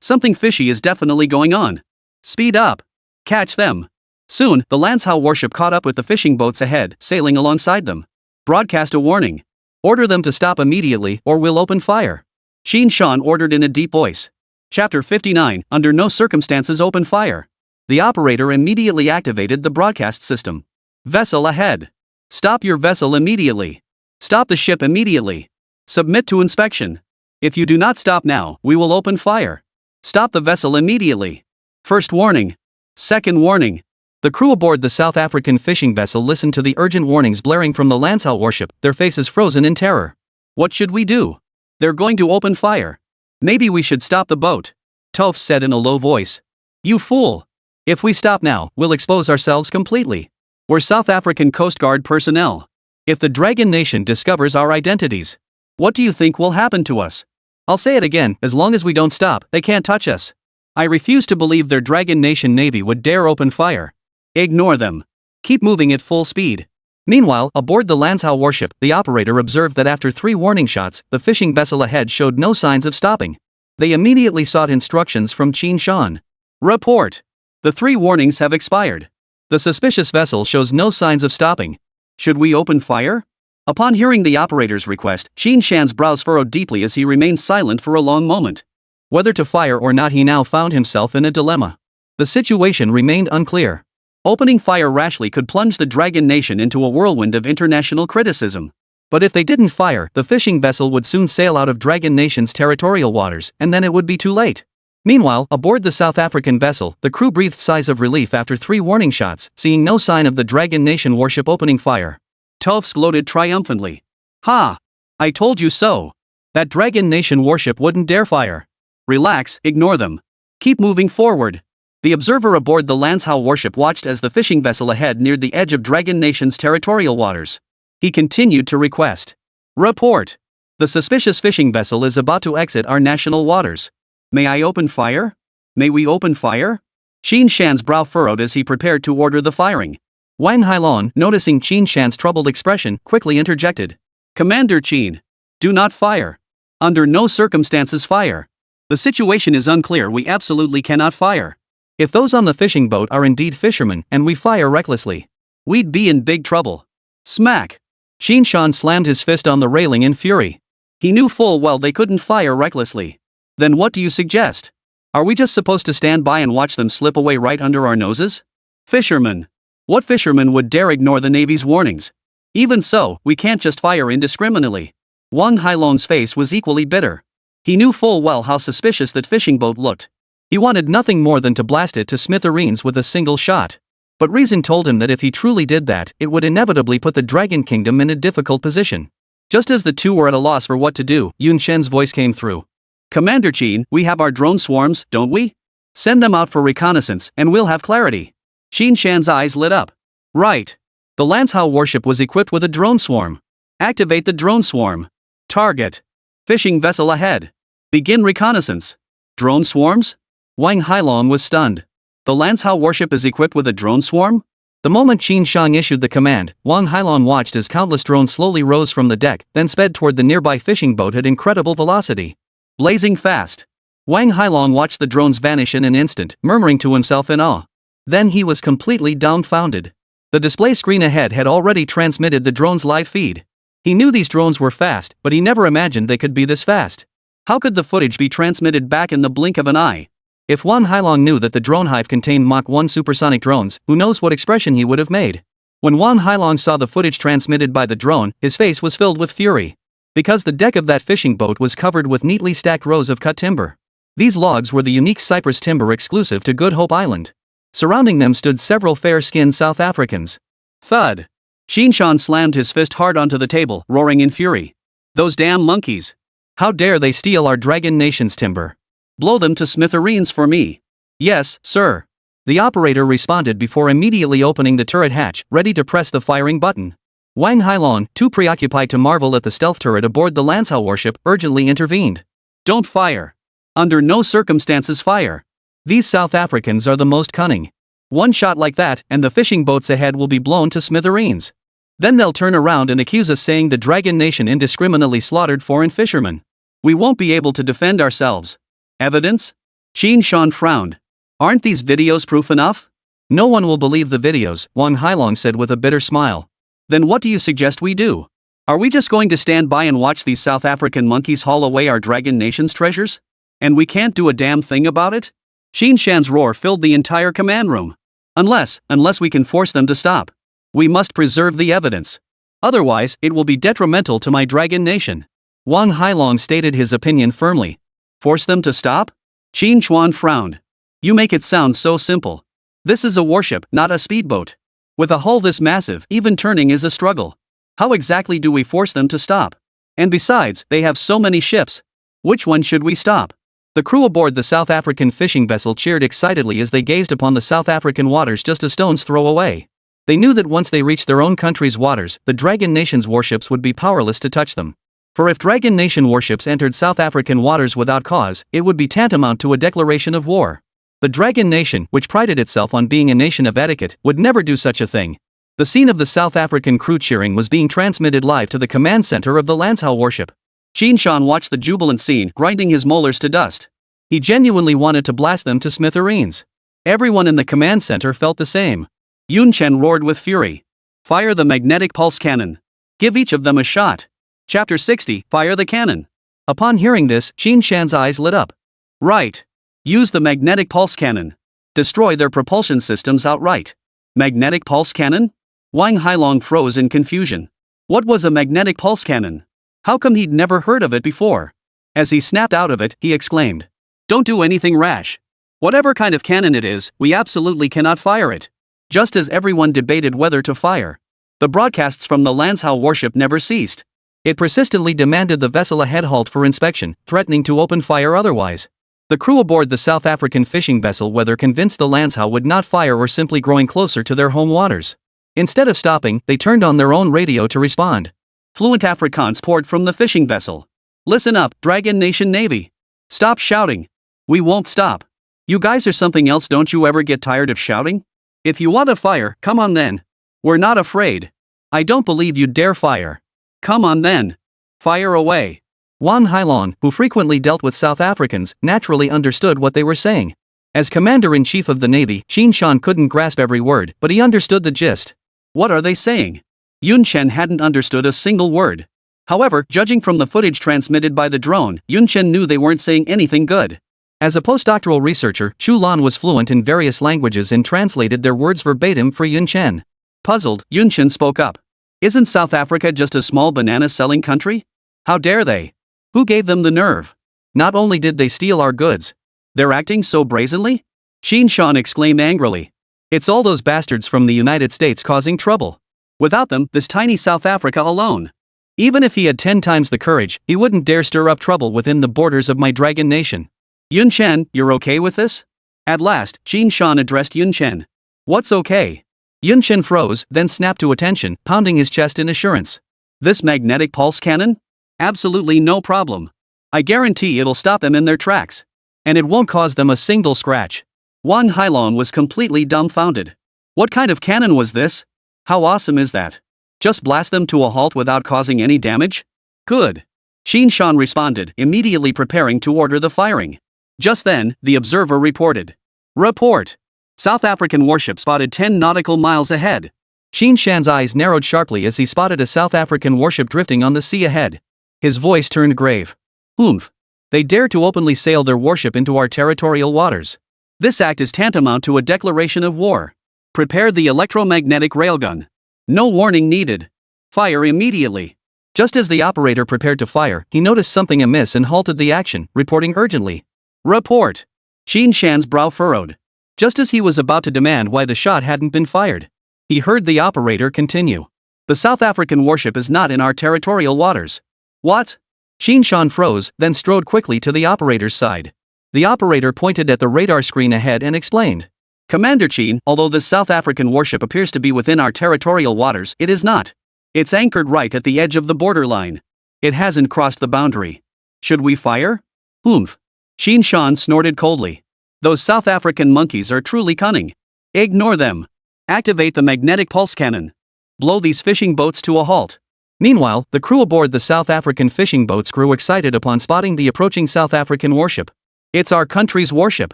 Something fishy is definitely going on. Speed up. Catch them. Soon, the Lanzhou warship caught up with the fishing boats ahead, sailing alongside them. Broadcast a warning. Order them to stop immediately or we'll open fire. Chen Shan ordered in a deep voice. Chapter 59, Under no circumstances open fire. The operator immediately activated the broadcast system. Vessel ahead. Stop your vessel immediately. Stop the ship immediately. Submit to inspection. If you do not stop now, we will open fire. Stop the vessel immediately. First warning. Second warning. The crew aboard the South African fishing vessel listened to the urgent warnings blaring from the Lanzhou warship, their faces frozen in terror. What should we do? They're going to open fire. Maybe we should stop the boat. Toph said in a low voice. You fool. If we stop now, we'll expose ourselves completely. We're South African Coast Guard personnel. If the Dragon Nation discovers our identities, what do you think will happen to us? I'll say it again, as long as we don't stop, they can't touch us. I refuse to believe their Dragon Nation Navy would dare open fire. Ignore them. Keep moving at full speed. Meanwhile, aboard the Lanzhou warship, the operator observed that after 3 warning shots, the fishing vessel ahead showed no signs of stopping. They immediately sought instructions from Chen Shan. Report. The 3 warnings have expired. The suspicious vessel shows no signs of stopping. Should we open fire? Upon hearing the operator's request, Chen Shan's brows furrowed deeply as he remained silent for a long moment. Whether to fire or not, he now found himself in a dilemma. The situation remained unclear. Opening fire rashly could plunge the Dragon Nation into a whirlwind of international criticism. But if they didn't fire, the fishing vessel would soon sail out of Dragon Nation's territorial waters, and then it would be too late. Meanwhile, aboard the South African vessel, the crew breathed sighs of relief after 3 warning shots, seeing no sign of the Dragon Nation warship opening fire. Toph gloated triumphantly. Ha! I told you so. That Dragon Nation warship wouldn't dare fire. Relax, ignore them. Keep moving forward. The observer aboard the Lanzhou warship watched as the fishing vessel ahead neared the edge of Dragon Nation's territorial waters. He continued to request. Report. The suspicious fishing vessel is about to exit our national waters. May I open fire? May we open fire? Chen Shan's brow furrowed as he prepared to order the firing. Wang Hailong, noticing Chen Shan's troubled expression, quickly interjected. Commander Chen. Do not fire. Under no circumstances fire. The situation is unclear, we absolutely cannot fire. If those on the fishing boat are indeed fishermen, and we fire recklessly, we'd be in big trouble. Smack! Chen Shan slammed his fist on the railing in fury. He knew full well they couldn't fire recklessly. Then what do you suggest? Are we just supposed to stand by and watch them slip away right under our noses? Fishermen. What fisherman would dare ignore the Navy's warnings? Even so, we can't just fire indiscriminately. Wang Hailong's face was equally bitter. He knew full well how suspicious that fishing boat looked. He wanted nothing more than to blast it to smithereens with a single shot. But reason told him that if he truly did that, it would inevitably put the Dragon Kingdom in a difficult position. Just as the two were at a loss for what to do, Yun Shen's voice came through. Commander Chen, we have our drone swarms, don't we? Send them out for reconnaissance, and we'll have clarity. Chen Shan's eyes lit up. Right. The Lanzhou warship was equipped with a drone swarm. Activate the drone swarm. Target. Fishing vessel ahead. Begin reconnaissance. Drone swarms? Wang Hailong was stunned. The Lanzhou warship is equipped with a drone swarm? The moment Qin Shang issued the command, Wang Hailong watched as countless drones slowly rose from the deck, then sped toward the nearby fishing boat at incredible velocity. Blazing fast. Wang Hailong watched the drones vanish in an instant, murmuring to himself in awe. Then he was completely dumbfounded. The display screen ahead had already transmitted the drone's live feed. He knew these drones were fast, but he never imagined they could be this fast. How could the footage be transmitted back in the blink of an eye? If Wang Hailong knew that the drone hive contained Mach 1 supersonic drones, who knows what expression he would have made? When Wang Hailong saw the footage transmitted by the drone, his face was filled with fury. Because the deck of that fishing boat was covered with neatly stacked rows of cut timber. These logs were the unique cypress timber exclusive to Good Hope Island. Surrounding them stood several fair-skinned South Africans. Thud. Qin Shang slammed his fist hard onto the table, roaring in fury. Those damn monkeys. How dare they steal our Dragon Nation's timber? Blow them to smithereens for me. Yes, sir. The operator responded before immediately opening the turret hatch, ready to press the firing button. Wang Hailong, too preoccupied to marvel at the stealth turret aboard the Lanzhou warship, urgently intervened. Don't fire. Under no circumstances fire. These South Africans are the most cunning. One shot like that, and the fishing boats ahead will be blown to smithereens. Then they'll turn around and accuse us saying the Dragon Nation indiscriminately slaughtered foreign fishermen. We won't be able to defend ourselves. Evidence? Qin Shang frowned. Aren't these videos proof enough? No one will believe the videos, Wang Hailong said with a bitter smile. Then what do you suggest we do? Are we just going to stand by and watch these South African monkeys haul away our Dragon Nation's treasures? And we can't do a damn thing about it? Qin Shang's roar filled the entire command room. Unless we can force them to stop. We must preserve the evidence. Otherwise, it will be detrimental to my Dragon Nation. Wang Hailong stated his opinion firmly. Force them to stop? Qin Chuan frowned. You make it sound so simple. This is a warship, not a speedboat. With a hull this massive, even turning is a struggle. How exactly do we force them to stop? And besides, they have so many ships. Which one should we stop? The crew aboard the South African fishing vessel cheered excitedly as they gazed upon the South African waters just a stone's throw away. They knew that once they reached their own country's waters, the Dragon Nation's warships would be powerless to touch them. For if Dragon Nation warships entered South African waters without cause, it would be tantamount to a declaration of war. The Dragon Nation, which prided itself on being a nation of etiquette, would never do such a thing. The scene of the South African crew cheering was being transmitted live to the command center of the Lanzhou warship. Qin Shang watched the jubilant scene, grinding his molars to dust. He genuinely wanted to blast them to smithereens. Everyone in the command center felt the same. Yun Chen roared with fury. Fire the magnetic pulse cannon. Give each of them a shot. Chapter 60, Fire the Cannon. Upon hearing this, Qin Shang's eyes lit up. Right. Use the magnetic pulse cannon. Destroy their propulsion systems outright. Magnetic pulse cannon? Wang Hailong froze in confusion. What was a magnetic pulse cannon? How come he'd never heard of it before? As he snapped out of it, he exclaimed. Don't do anything rash. Whatever kind of cannon it is, we absolutely cannot fire it. Just as everyone debated whether to fire. The broadcasts from the Lanzhou warship never ceased. It persistently demanded the vessel ahead halt for inspection, threatening to open fire otherwise. The crew aboard the South African fishing vessel whether convinced the Lanzhou would not fire or simply growing closer to their home waters. Instead of stopping, they turned on their own radio to respond. Fluent Afrikaans poured from the fishing vessel. Listen up, Dragon Nation Navy. Stop shouting. We won't stop. You guys are something else, don't you ever get tired of shouting? If you want to fire, come on then. We're not afraid. I don't believe you'd dare fire. Come on then. Fire away. Wang Hailong, who frequently dealt with South Africans, naturally understood what they were saying. As Commander-in-Chief of the Navy, Qin Shang couldn't grasp every word, but he understood the gist. What are they saying? Yun Chen hadn't understood a single word. However, judging from the footage transmitted by the drone, Yun Chen knew they weren't saying anything good. As a postdoctoral researcher, Chu Lan was fluent in various languages and translated their words verbatim for Yun Chen. Puzzled, Yun Chen spoke up. Isn't South Africa just a small banana-selling country? How dare they? Who gave them the nerve? Not only did they steal our goods, they're acting so brazenly? Qin Shang exclaimed angrily. It's all those bastards from the United States causing trouble. Without them, this tiny South Africa alone. Even if he had 10 times the courage, he wouldn't dare stir up trouble within the borders of my Dragon Nation. Yun Chen, you're okay with this? At last, Qin Shang addressed Yun Chen. What's okay? Yun Chen froze, then snapped to attention, pounding his chest in assurance. This magnetic pulse cannon? Absolutely no problem. I guarantee it'll stop them in their tracks. And it won't cause them a single scratch. Wang Hailong was completely dumbfounded. What kind of cannon was this? How awesome is that? Just blast them to a halt without causing any damage? Good. Chen Hao responded, immediately preparing to order the firing. Just then, the observer reported. Report. South African warship spotted 10 nautical miles ahead. Chen Hao's eyes narrowed sharply as he spotted a South African warship drifting on the sea ahead. His voice turned grave. Oomph. They dare to openly sail their warship into our territorial waters. This act is tantamount to a declaration of war. Prepare the electromagnetic railgun. No warning needed. Fire immediately. Just as the operator prepared to fire, he noticed something amiss and halted the action, reporting urgently. Report. Chen Hao's brow furrowed. Just as he was about to demand why the shot hadn't been fired, he heard the operator continue. The South African warship is not in our territorial waters. What? Chen Hao froze, then strode quickly to the operator's side. The operator pointed at the radar screen ahead and explained. Commander Chen, although this South African warship appears to be within our territorial waters, it is not. It's anchored right at the edge of the borderline. It hasn't crossed the boundary. Should we fire? Oomph. Chen Hao snorted coldly. Those South African monkeys are truly cunning. Ignore them. Activate the magnetic pulse cannon. Blow these fishing boats to a halt. Meanwhile, the crew aboard the South African fishing boats grew excited upon spotting the approaching South African warship. It's our country's warship.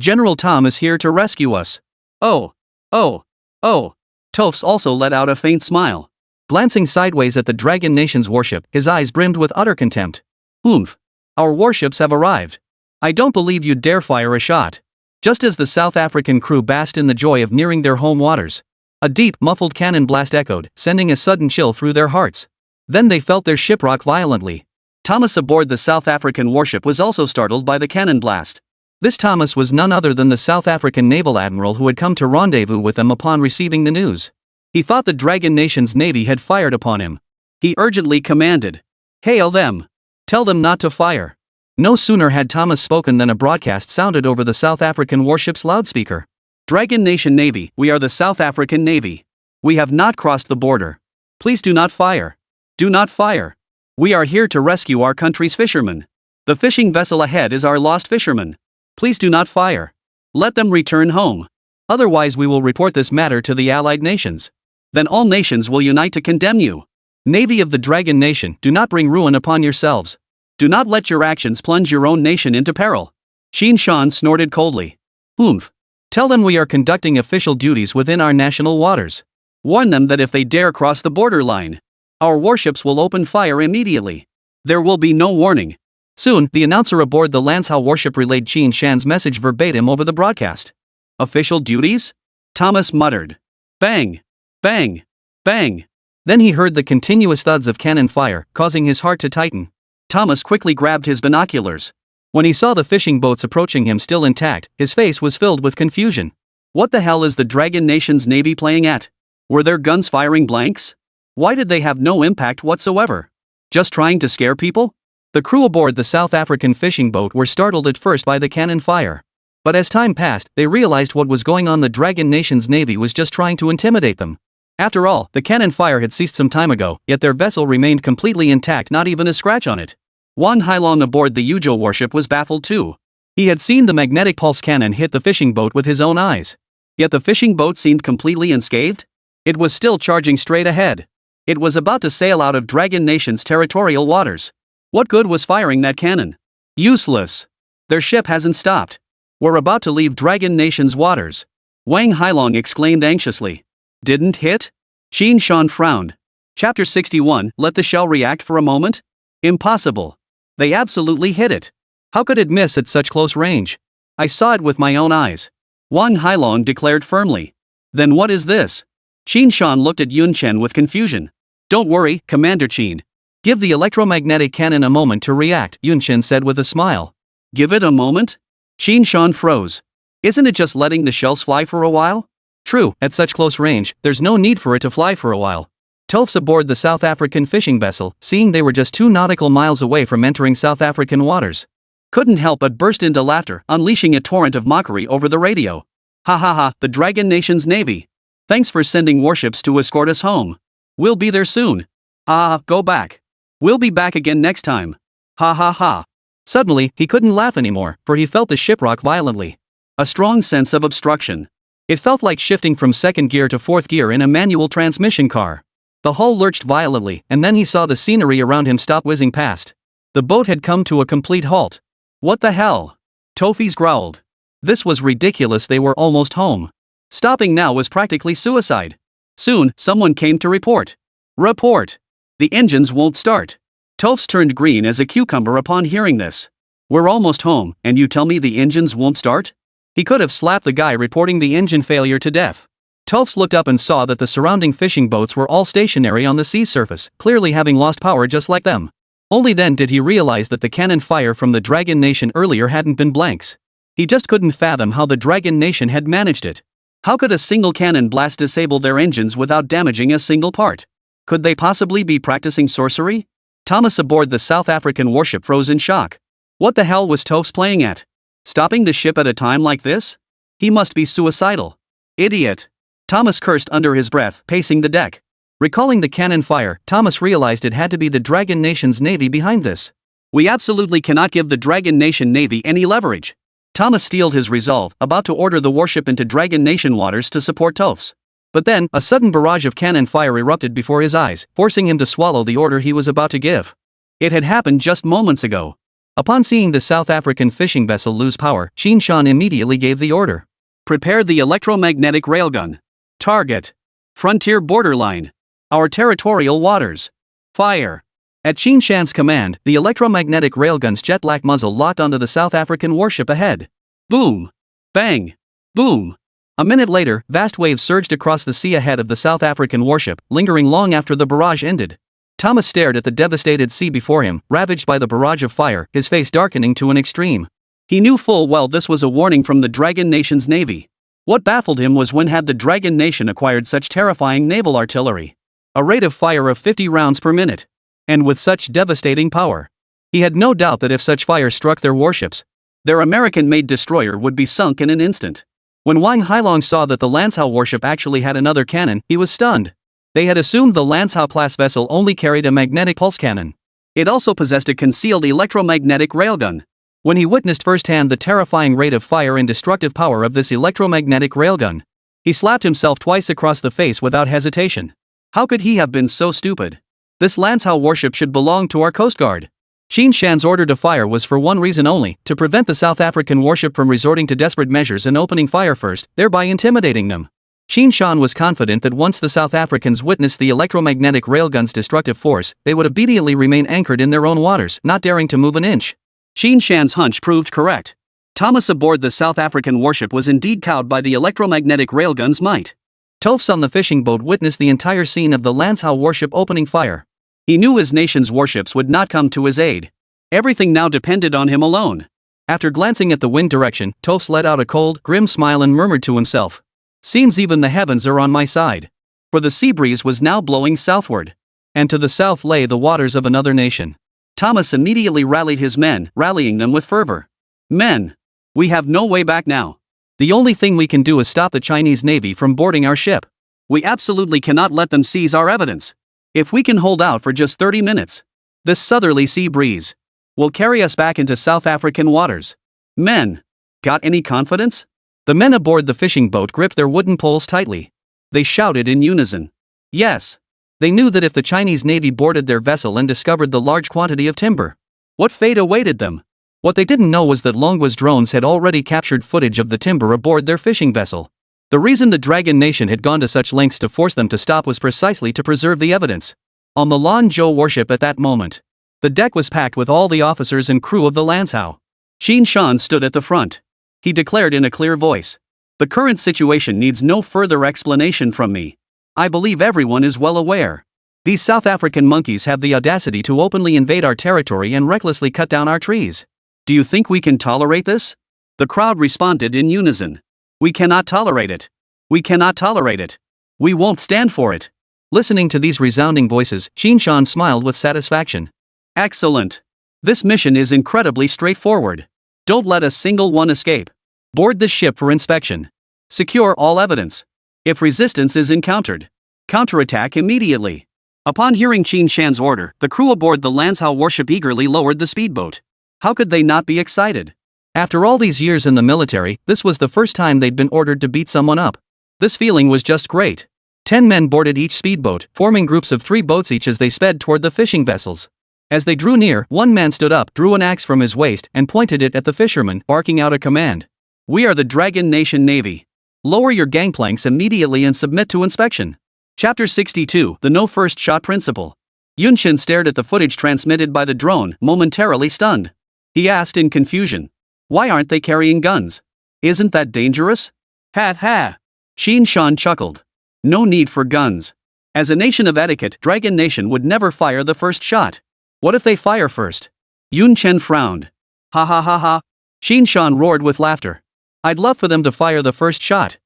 General Tom is here to rescue us. Oh. Tofs also let out a faint smile. Glancing sideways at the Dragon Nation's warship, his eyes brimmed with utter contempt. Oomph. Our warships have arrived. I don't believe you'd dare fire a shot. Just as the South African crew basked in the joy of nearing their home waters, a deep, muffled cannon blast echoed, sending a sudden chill through their hearts. Then they felt their ship rock violently. Thomas aboard the South African warship was also startled by the cannon blast. This Thomas was none other than the South African naval admiral who had come to rendezvous with them upon receiving the news. He thought the Dragon Nation's navy had fired upon him. He urgently commanded. Hail them. Tell them not to fire. No sooner had Thomas spoken than a broadcast sounded over the South African warship's loudspeaker. Dragon Nation Navy, we are the South African Navy. We have not crossed the border. Please do not fire. Do not fire. We are here to rescue our country's fishermen. The fishing vessel ahead is our lost fisherman. Please do not fire. Let them return home. Otherwise we will report this matter to the allied nations. Then all nations will unite to condemn you. Navy of the Dragon Nation, do not bring ruin upon yourselves. Do not let your actions plunge your own nation into peril. Chen Hao snorted coldly. Oomph. Tell them we are conducting official duties within our national waters. Warn them that if they dare cross the borderline, our warships will open fire immediately. There will be no warning. Soon, the announcer aboard the Lanzhou warship relayed Chen Hao's message verbatim over the broadcast. Official duties? Thomas muttered. Bang! Bang! Bang! Then he heard the continuous thuds of cannon fire, causing his heart to tighten. Thomas quickly grabbed his binoculars. When he saw the fishing boats approaching him still intact, his face was filled with confusion. What the hell is the Dragon Nation's navy playing at? Were their guns firing blanks? Why did they have no impact whatsoever? Just trying to scare people? The crew aboard the South African fishing boat were startled at first by the cannon fire. But as time passed, they realized what was going on. The Dragon Nation's navy was just trying to intimidate them. After all, the cannon fire had ceased some time ago, yet their vessel remained completely intact, not even a scratch on it. Wan Hailong aboard the Yuzhou warship was baffled too. He had seen the magnetic pulse cannon hit the fishing boat with his own eyes. Yet the fishing boat seemed completely unscathed. It was still charging straight ahead. It was about to sail out of Dragon Nation's territorial waters. What good was firing that cannon? Useless. Their ship hasn't stopped. We're about to leave Dragon Nation's waters. Wang Hailong exclaimed anxiously. Didn't hit? Chen Hao frowned. Chapter 61, let the shell react for a moment? Impossible. They absolutely hit it. How could it miss at such close range? I saw it with my own eyes. Wang Hailong declared firmly. Then what is this? Chen Hao looked at Yun Chen with confusion. Don't worry, Commander Chen. Give the electromagnetic cannon a moment to react, Yun Chen said with a smile. Give it a moment? Chen Hao froze. Isn't it just letting the shells fly for a while? True, at such close range, there's no need for it to fly for a while. Tofs aboard the South African fishing vessel, seeing they were just 2 nautical miles away from entering South African waters, couldn't help but burst into laughter, unleashing a torrent of mockery over the radio. Ha ha ha, the Dragon Nation's navy. Thanks for sending warships to escort us home. We'll be there soon. Go back. We'll be back again next time. Ha ha ha. Suddenly, he couldn't laugh anymore, for he felt the ship rock violently. A strong sense of obstruction. It felt like shifting from second gear to fourth gear in a manual transmission car. The hull lurched violently, and then he saw the scenery around him stop whizzing past. The boat had come to a complete halt. What the hell? Tophys growled. This was ridiculous, they were almost home. Stopping now was practically suicide. Soon, someone came to report. Report! The engines won't start. Tophs turned green as a cucumber upon hearing this. We're almost home, and you tell me the engines won't start? He could have slapped the guy reporting the engine failure to death. Tophs looked up and saw that the surrounding fishing boats were all stationary on the sea surface, clearly having lost power just like them. Only then did he realize that the cannon fire from the Dragon Nation earlier hadn't been blanks. He just couldn't fathom how the Dragon Nation had managed it. How could a single cannon blast disable their engines without damaging a single part? Could they possibly be practicing sorcery? Thomas aboard the South African warship froze in shock. What the hell was Tophs playing at? Stopping the ship at a time like this? He must be suicidal. Idiot. Thomas cursed under his breath, pacing the deck. Recalling the cannon fire, Thomas realized it had to be the Dragon Nation's navy behind this. We absolutely cannot give the Dragon Nation navy any leverage. Thomas steeled his resolve, about to order the warship into Dragon Nation waters to support Tophs. But then, a sudden barrage of cannon fire erupted before his eyes, forcing him to swallow the order he was about to give. It had happened just moments ago. Upon seeing the South African fishing vessel lose power, Chen Hao immediately gave the order. Prepare the electromagnetic railgun. Target. Frontier borderline. Our territorial waters. Fire. At Chen Hao's command, the electromagnetic railgun's jet black muzzle locked onto the South African warship ahead. Boom. Bang. Boom. A minute later, vast waves surged across the sea ahead of the South African warship, lingering long after the barrage ended. Thomas stared at the devastated sea before him, ravaged by the barrage of fire, his face darkening to an extreme. He knew full well this was a warning from the Dragon Nation's navy. What baffled him was when had the Dragon Nation acquired such terrifying naval artillery. A rate of fire of 50 rounds per minute. And with such devastating power. He had no doubt that if such fire struck their warships, their American-made destroyer would be sunk in an instant. When Wang Hailong saw that the Lanzhou warship actually had another cannon, he was stunned. They had assumed the Lanzhou-class vessel only carried a magnetic pulse cannon. It also possessed a concealed electromagnetic railgun. When he witnessed firsthand the terrifying rate of fire and destructive power of this electromagnetic railgun, he slapped himself twice across the face without hesitation. How could he have been so stupid? This Lanzhou warship should belong to our Coast Guard. Chen Hao's order to fire was for one reason only, to prevent the South African warship from resorting to desperate measures and opening fire first, thereby intimidating them. Chen Hao was confident that once the South Africans witnessed the electromagnetic railgun's destructive force, they would obediently remain anchored in their own waters, not daring to move an inch. Chen Hao's hunch proved correct. Thomas aboard the South African warship was indeed cowed by the electromagnetic railgun's might. Tophs on the fishing boat witnessed the entire scene of the Lanzhou warship opening fire. He knew his nation's warships would not come to his aid. Everything now depended on him alone. After glancing at the wind direction, Tophs let out a cold, grim smile and murmured to himself. Seems even the heavens are on my side. For the sea breeze was now blowing southward. And to the south lay the waters of another nation. Thomas immediately rallied his men, rallying them with fervor. Men! We have no way back now. The only thing we can do is stop the Chinese Navy from boarding our ship. We absolutely cannot let them seize our evidence. If we can hold out for just 30 minutes, this southerly sea breeze will carry us back into South African waters. Men! Got any confidence? The men aboard the fishing boat gripped their wooden poles tightly. They shouted in unison. Yes. They knew that if the Chinese Navy boarded their vessel and discovered the large quantity of timber, what fate awaited them? What they didn't know was that Longwa's drones had already captured footage of the timber aboard their fishing vessel. The reason the Dragon Nation had gone to such lengths to force them to stop was precisely to preserve the evidence. On the Lanzhou warship at that moment, the deck was packed with all the officers and crew of the Lanzhou. Chen Hao stood at the front. He declared in a clear voice. The current situation needs no further explanation from me. I believe everyone is well aware. These South African monkeys have the audacity to openly invade our territory and recklessly cut down our trees. Do you think we can tolerate this? The crowd responded in unison. We cannot tolerate it. We cannot tolerate it. We won't stand for it. Listening to these resounding voices, Chen Hao smiled with satisfaction. Excellent. This mission is incredibly straightforward. Don't let a single one escape. Board the ship for inspection. Secure all evidence. If resistance is encountered, counterattack immediately. Upon hearing Chen Hao's order, the crew aboard the Lanzhou warship eagerly lowered the speedboat. How could they not be excited? After all these years in the military, this was the first time they'd been ordered to beat someone up. This feeling was just great. 10 men boarded each speedboat, forming groups of 3 boats each as they sped toward the fishing vessels. As they drew near, one man stood up, drew an axe from his waist, and pointed it at the fishermen, barking out a command. "We are the Dragon Nation Navy. Lower your gangplanks immediately and submit to inspection." Chapter 62, The No First Shot Principle. Chen stared at the footage transmitted by the drone, momentarily stunned. He asked in confusion, "Why aren't they carrying guns? Isn't that dangerous?" "Ha ha." Shan chuckled. "No need for guns. As a nation of etiquette, Dragon Nation would never fire the first shot. What if they fire first?" Chen frowned. "Ha ha ha ha." Shan roared with laughter. "I'd love for them to fire the first shot."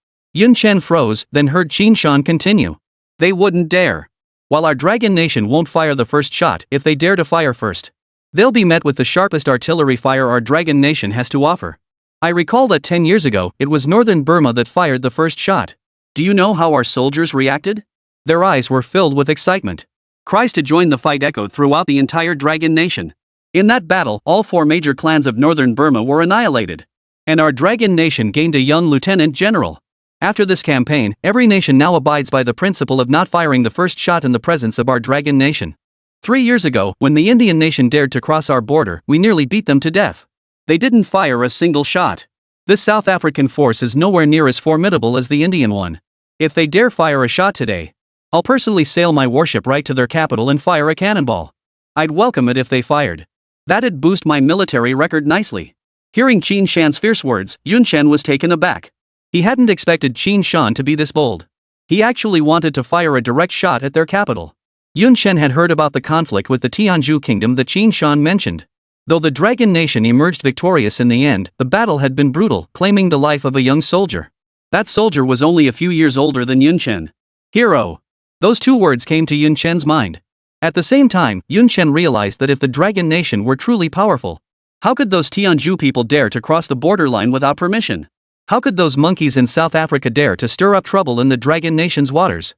Chen froze, then heard Shan continue. "They wouldn't dare. While our Dragon Nation won't fire the first shot if they dare to fire first. They'll be met with the sharpest artillery fire our Dragon Nation has to offer. I recall that 10 years ago, it was northern Burma that fired the first shot. Do you know how our soldiers reacted? Their eyes were filled with excitement. Cries to join the fight echoed throughout the entire Dragon Nation. In that battle, all 4 major clans of northern Burma were annihilated. And our Dragon Nation gained a young lieutenant general. After this campaign, every nation now abides by the principle of not firing the first shot in the presence of our Dragon Nation. 3 years ago, when the Indian nation dared to cross our border, we nearly beat them to death. They didn't fire a single shot. This South African force is nowhere near as formidable as the Indian one. If they dare fire a shot today, I'll personally sail my warship right to their capital and fire a cannonball. I'd welcome it if they fired. That'd boost my military record nicely." Hearing Shan's fierce words, Chen was taken aback. He hadn't expected Shan to be this bold. He actually wanted to fire a direct shot at their capital. Chen had heard about the conflict with the Tianzhu kingdom that Shan mentioned. Though the Dragon Nation emerged victorious in the end, the battle had been brutal, claiming the life of a young soldier. That soldier was only a few years older than Chen. Hero. Those 2 words came to Chen's mind. At the same time, Chen realized that if the Dragon Nation were truly powerful, how could those Tianzhu people dare to cross the borderline without permission? How could those monkeys in South Africa dare to stir up trouble in the Dragon Nation's waters?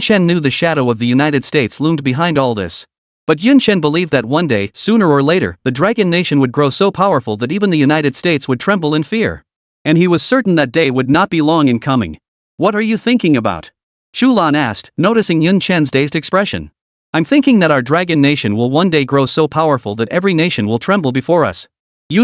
Chen knew the shadow of the United States loomed behind all this. But Chen believed that one day, sooner or later, the Dragon Nation would grow so powerful that even the United States would tremble in fear. And he was certain that day would not be long in coming. "What are you thinking about?" Chu Lan asked, noticing Chen's dazed expression. "I'm thinking that our Dragon Nation will one day grow so powerful that every nation will tremble before us,"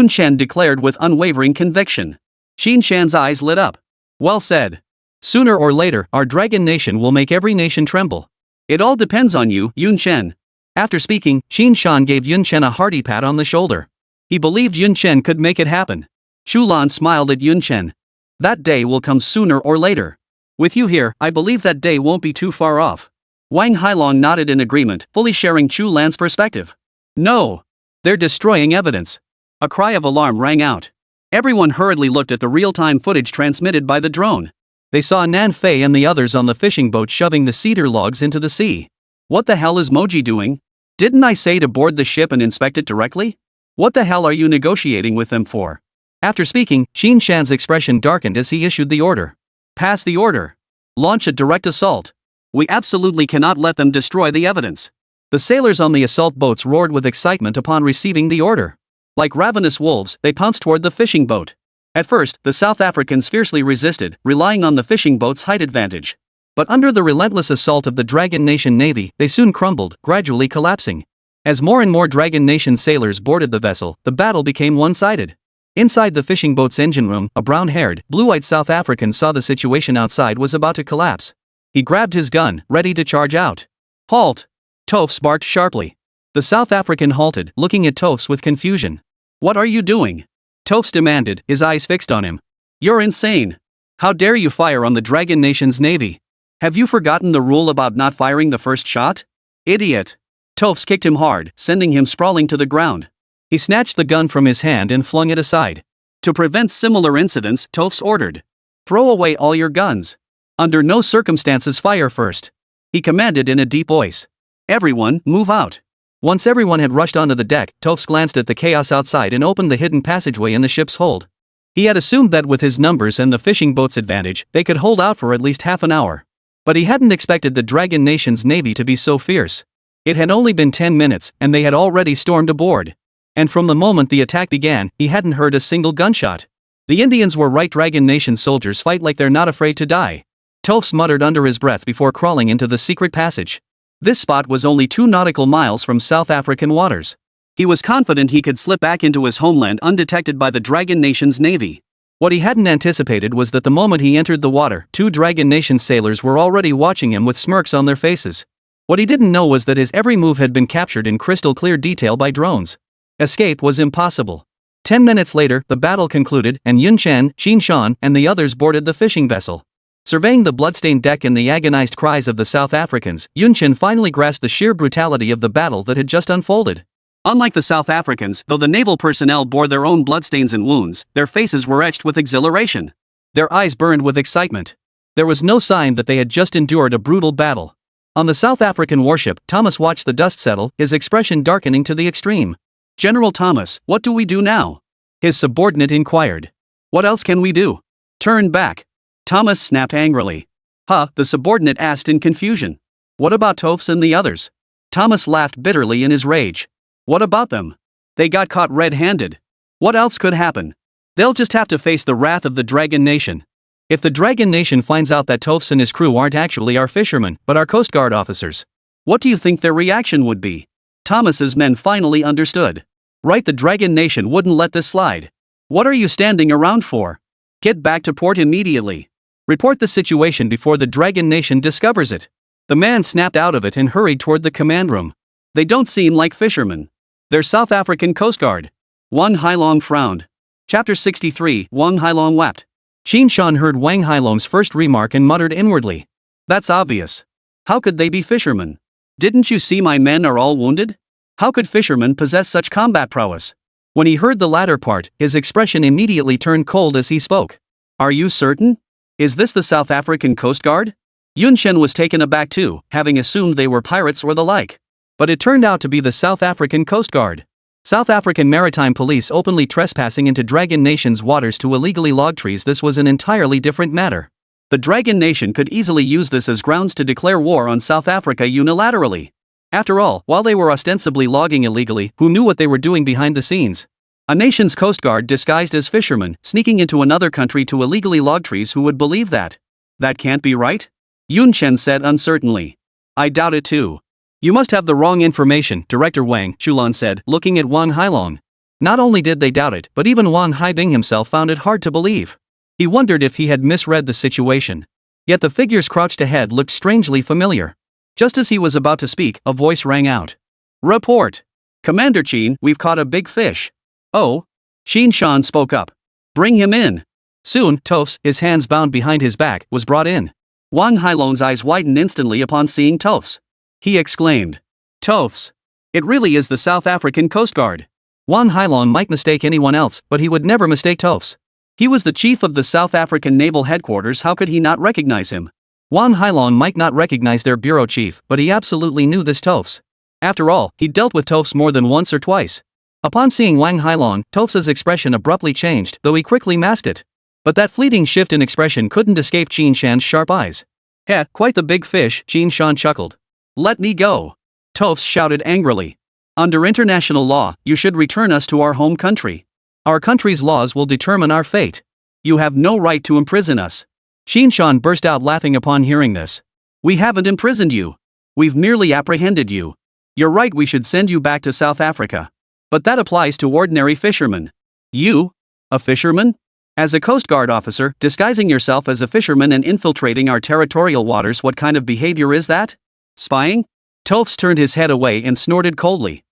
Chen declared with unwavering conviction. Shan's eyes lit up. "Well said. Sooner or later, our Dragon Nation will make every nation tremble. It all depends on you, Chen." After speaking, Shan gave Chen a hearty pat on the shoulder. He believed Chen could make it happen. Chu Lan smiled at Chen. "That day will come sooner or later. With you here, I believe that day won't be too far off." Wang Hailong nodded in agreement, fully sharing Chu Lan's perspective. "No. They're destroying evidence." A cry of alarm rang out. Everyone hurriedly looked at the real-time footage transmitted by the drone. They saw Nan Fei and the others on the fishing boat shoving the cedar logs into the sea. "What the hell is Moji doing? Didn't I say to board the ship and inspect it directly? What the hell are you negotiating with them for?" After speaking, Shan's expression darkened as he issued the order. "Pass the order. Launch a direct assault. We absolutely cannot let them destroy the evidence." The sailors on the assault boats roared with excitement upon receiving the order. Like ravenous wolves, they pounced toward the fishing boat. At first, the South Africans fiercely resisted, relying on the fishing boat's height advantage. But under the relentless assault of the Dragon Nation Navy, they soon crumbled, gradually collapsing. As more and more Dragon Nation sailors boarded the vessel, the battle became one-sided. Inside the fishing boat's engine room, a brown-haired, blue-eyed South African saw the situation outside was about to collapse. He grabbed his gun, ready to charge out. "Halt!" Tofs barked sharply. The South African halted, looking at Tofs with confusion. "What are you doing?" Tofs demanded, his eyes fixed on him. "You're insane. How dare you fire on the Dragon Nation's navy? Have you forgotten the rule about not firing the first shot? Idiot!" Tofs kicked him hard, sending him sprawling to the ground. He snatched the gun from his hand and flung it aside. To prevent similar incidents, Tofs ordered, "Throw away all your guns. Under no circumstances fire first." He commanded in a deep voice. "Everyone, move out." Once everyone had rushed onto the deck, Tofs glanced at the chaos outside and opened the hidden passageway in the ship's hold. He had assumed that with his numbers and the fishing boat's advantage, they could hold out for at least half an hour. But he hadn't expected the Dragon Nation's navy to be so fierce. It had only been 10 minutes, and they had already stormed aboard. And from the moment the attack began, he hadn't heard a single gunshot. The Indians were right. Dragon Nation soldiers fight like they're not afraid to die. Toph muttered under his breath before crawling into the secret passage. This spot was only 2 nautical miles from South African waters. He was confident he could slip back into his homeland undetected by the Dragon Nation's navy. What he hadn't anticipated was that the moment he entered the water, 2 Dragon Nation sailors were already watching him with smirks on their faces. What he didn't know was that his every move had been captured in crystal clear detail by drones. Escape was impossible. 10 minutes later, the battle concluded, and Yun Chen, Qin Shan, and the others boarded the fishing vessel. Surveying the bloodstained deck and the agonized cries of the South Africans, Yun Chen finally grasped the sheer brutality of the battle that had just unfolded. Unlike the South Africans, though the naval personnel bore their own bloodstains and wounds, their faces were etched with exhilaration. Their eyes burned with excitement. There was no sign that they had just endured a brutal battle. On the South African warship, Thomas watched the dust settle, his expression darkening to the extreme. "General Thomas, what do we do now?" his subordinate inquired. "What else can we do? Turn back." Thomas snapped angrily. "Huh?" the subordinate asked in confusion. "What about Tophs and the others?" Thomas laughed bitterly in his rage. "What about them? They got caught red-handed. What else could happen? They'll just have to face the wrath of the Dragon Nation. If the Dragon Nation finds out that Tophs and his crew aren't actually our fishermen, but our Coast Guard officers, what do you think their reaction would be?" Thomas's men finally understood. Right, the Dragon Nation wouldn't let this slide. "What are you standing around for? Get back to port immediately. Report the situation before the Dragon Nation discovers it." The man snapped out of it and hurried toward the command room. "They don't seem like fishermen. They're South African Coast Guard." Wang Hailong frowned. Chapter 63, Wang Hailong wept. Qin Shan heard Wang Hailong's first remark and muttered inwardly. "That's obvious. How could they be fishermen? Didn't you see my men are all wounded? How could fishermen possess such combat prowess?" When he heard the latter part, his expression immediately turned cold as he spoke. "Are you certain? Is this the South African Coast Guard?" Yun Chen was taken aback too, having assumed they were pirates or the like. But it turned out to be the South African Coast Guard. South African Maritime Police openly trespassing into Dragon Nation's waters to illegally log trees. This was an entirely different matter. The Dragon Nation could easily use this as grounds to declare war on South Africa unilaterally. After all, while they were ostensibly logging illegally, who knew what they were doing behind the scenes? A nation's Coast Guard disguised as fishermen, sneaking into another country to illegally log trees. Who would believe that? That can't be right? Yun Chen said uncertainly. "I doubt it too." "You must have the wrong information," Director Wang, Chu Lan said, looking at Wang Hailong. Not only did they doubt it, but even Wang Haibing himself found it hard to believe. He wondered if he had misread the situation. Yet the figures crouched ahead looked strangely familiar. Just as he was about to speak, a voice rang out. "Report! Commander Qin, we've caught a big fish." "Oh?" Qin Shan spoke up. "Bring him in." Soon, Tophs, his hands bound behind his back, was brought in. Wang Hailong's eyes widened instantly upon seeing Tophs. He exclaimed. "Tophs! It really is the South African Coast Guard." Wang Hailong might mistake anyone else, but he would never mistake Tophs. He was the chief of the South African Naval Headquarters. How could he not recognize him? Wang Hailong might not recognize their bureau chief, but he absolutely knew this Tophs. After all, he'd dealt with Tophs more than once or twice. Upon seeing Wang Hailong, Tophs's expression abruptly changed, though he quickly masked it. But that fleeting shift in expression couldn't escape Qin Shan's sharp eyes. "Heh, quite the big fish," Qin Shan chuckled. "Let me go!" Tophs shouted angrily. "Under international law, you should return us to our home country. Our country's laws will determine our fate. You have no right to imprison us." Qin Shan burst out laughing upon hearing this. "We haven't imprisoned you. We've merely apprehended you. You're right, we should send you back to South Africa. But that applies to ordinary fishermen. You? A fisherman? As a Coast Guard officer, disguising yourself as a fisherman and infiltrating our territorial waters, what kind of behavior is that? Spying?" Tophs turned his head away and snorted coldly.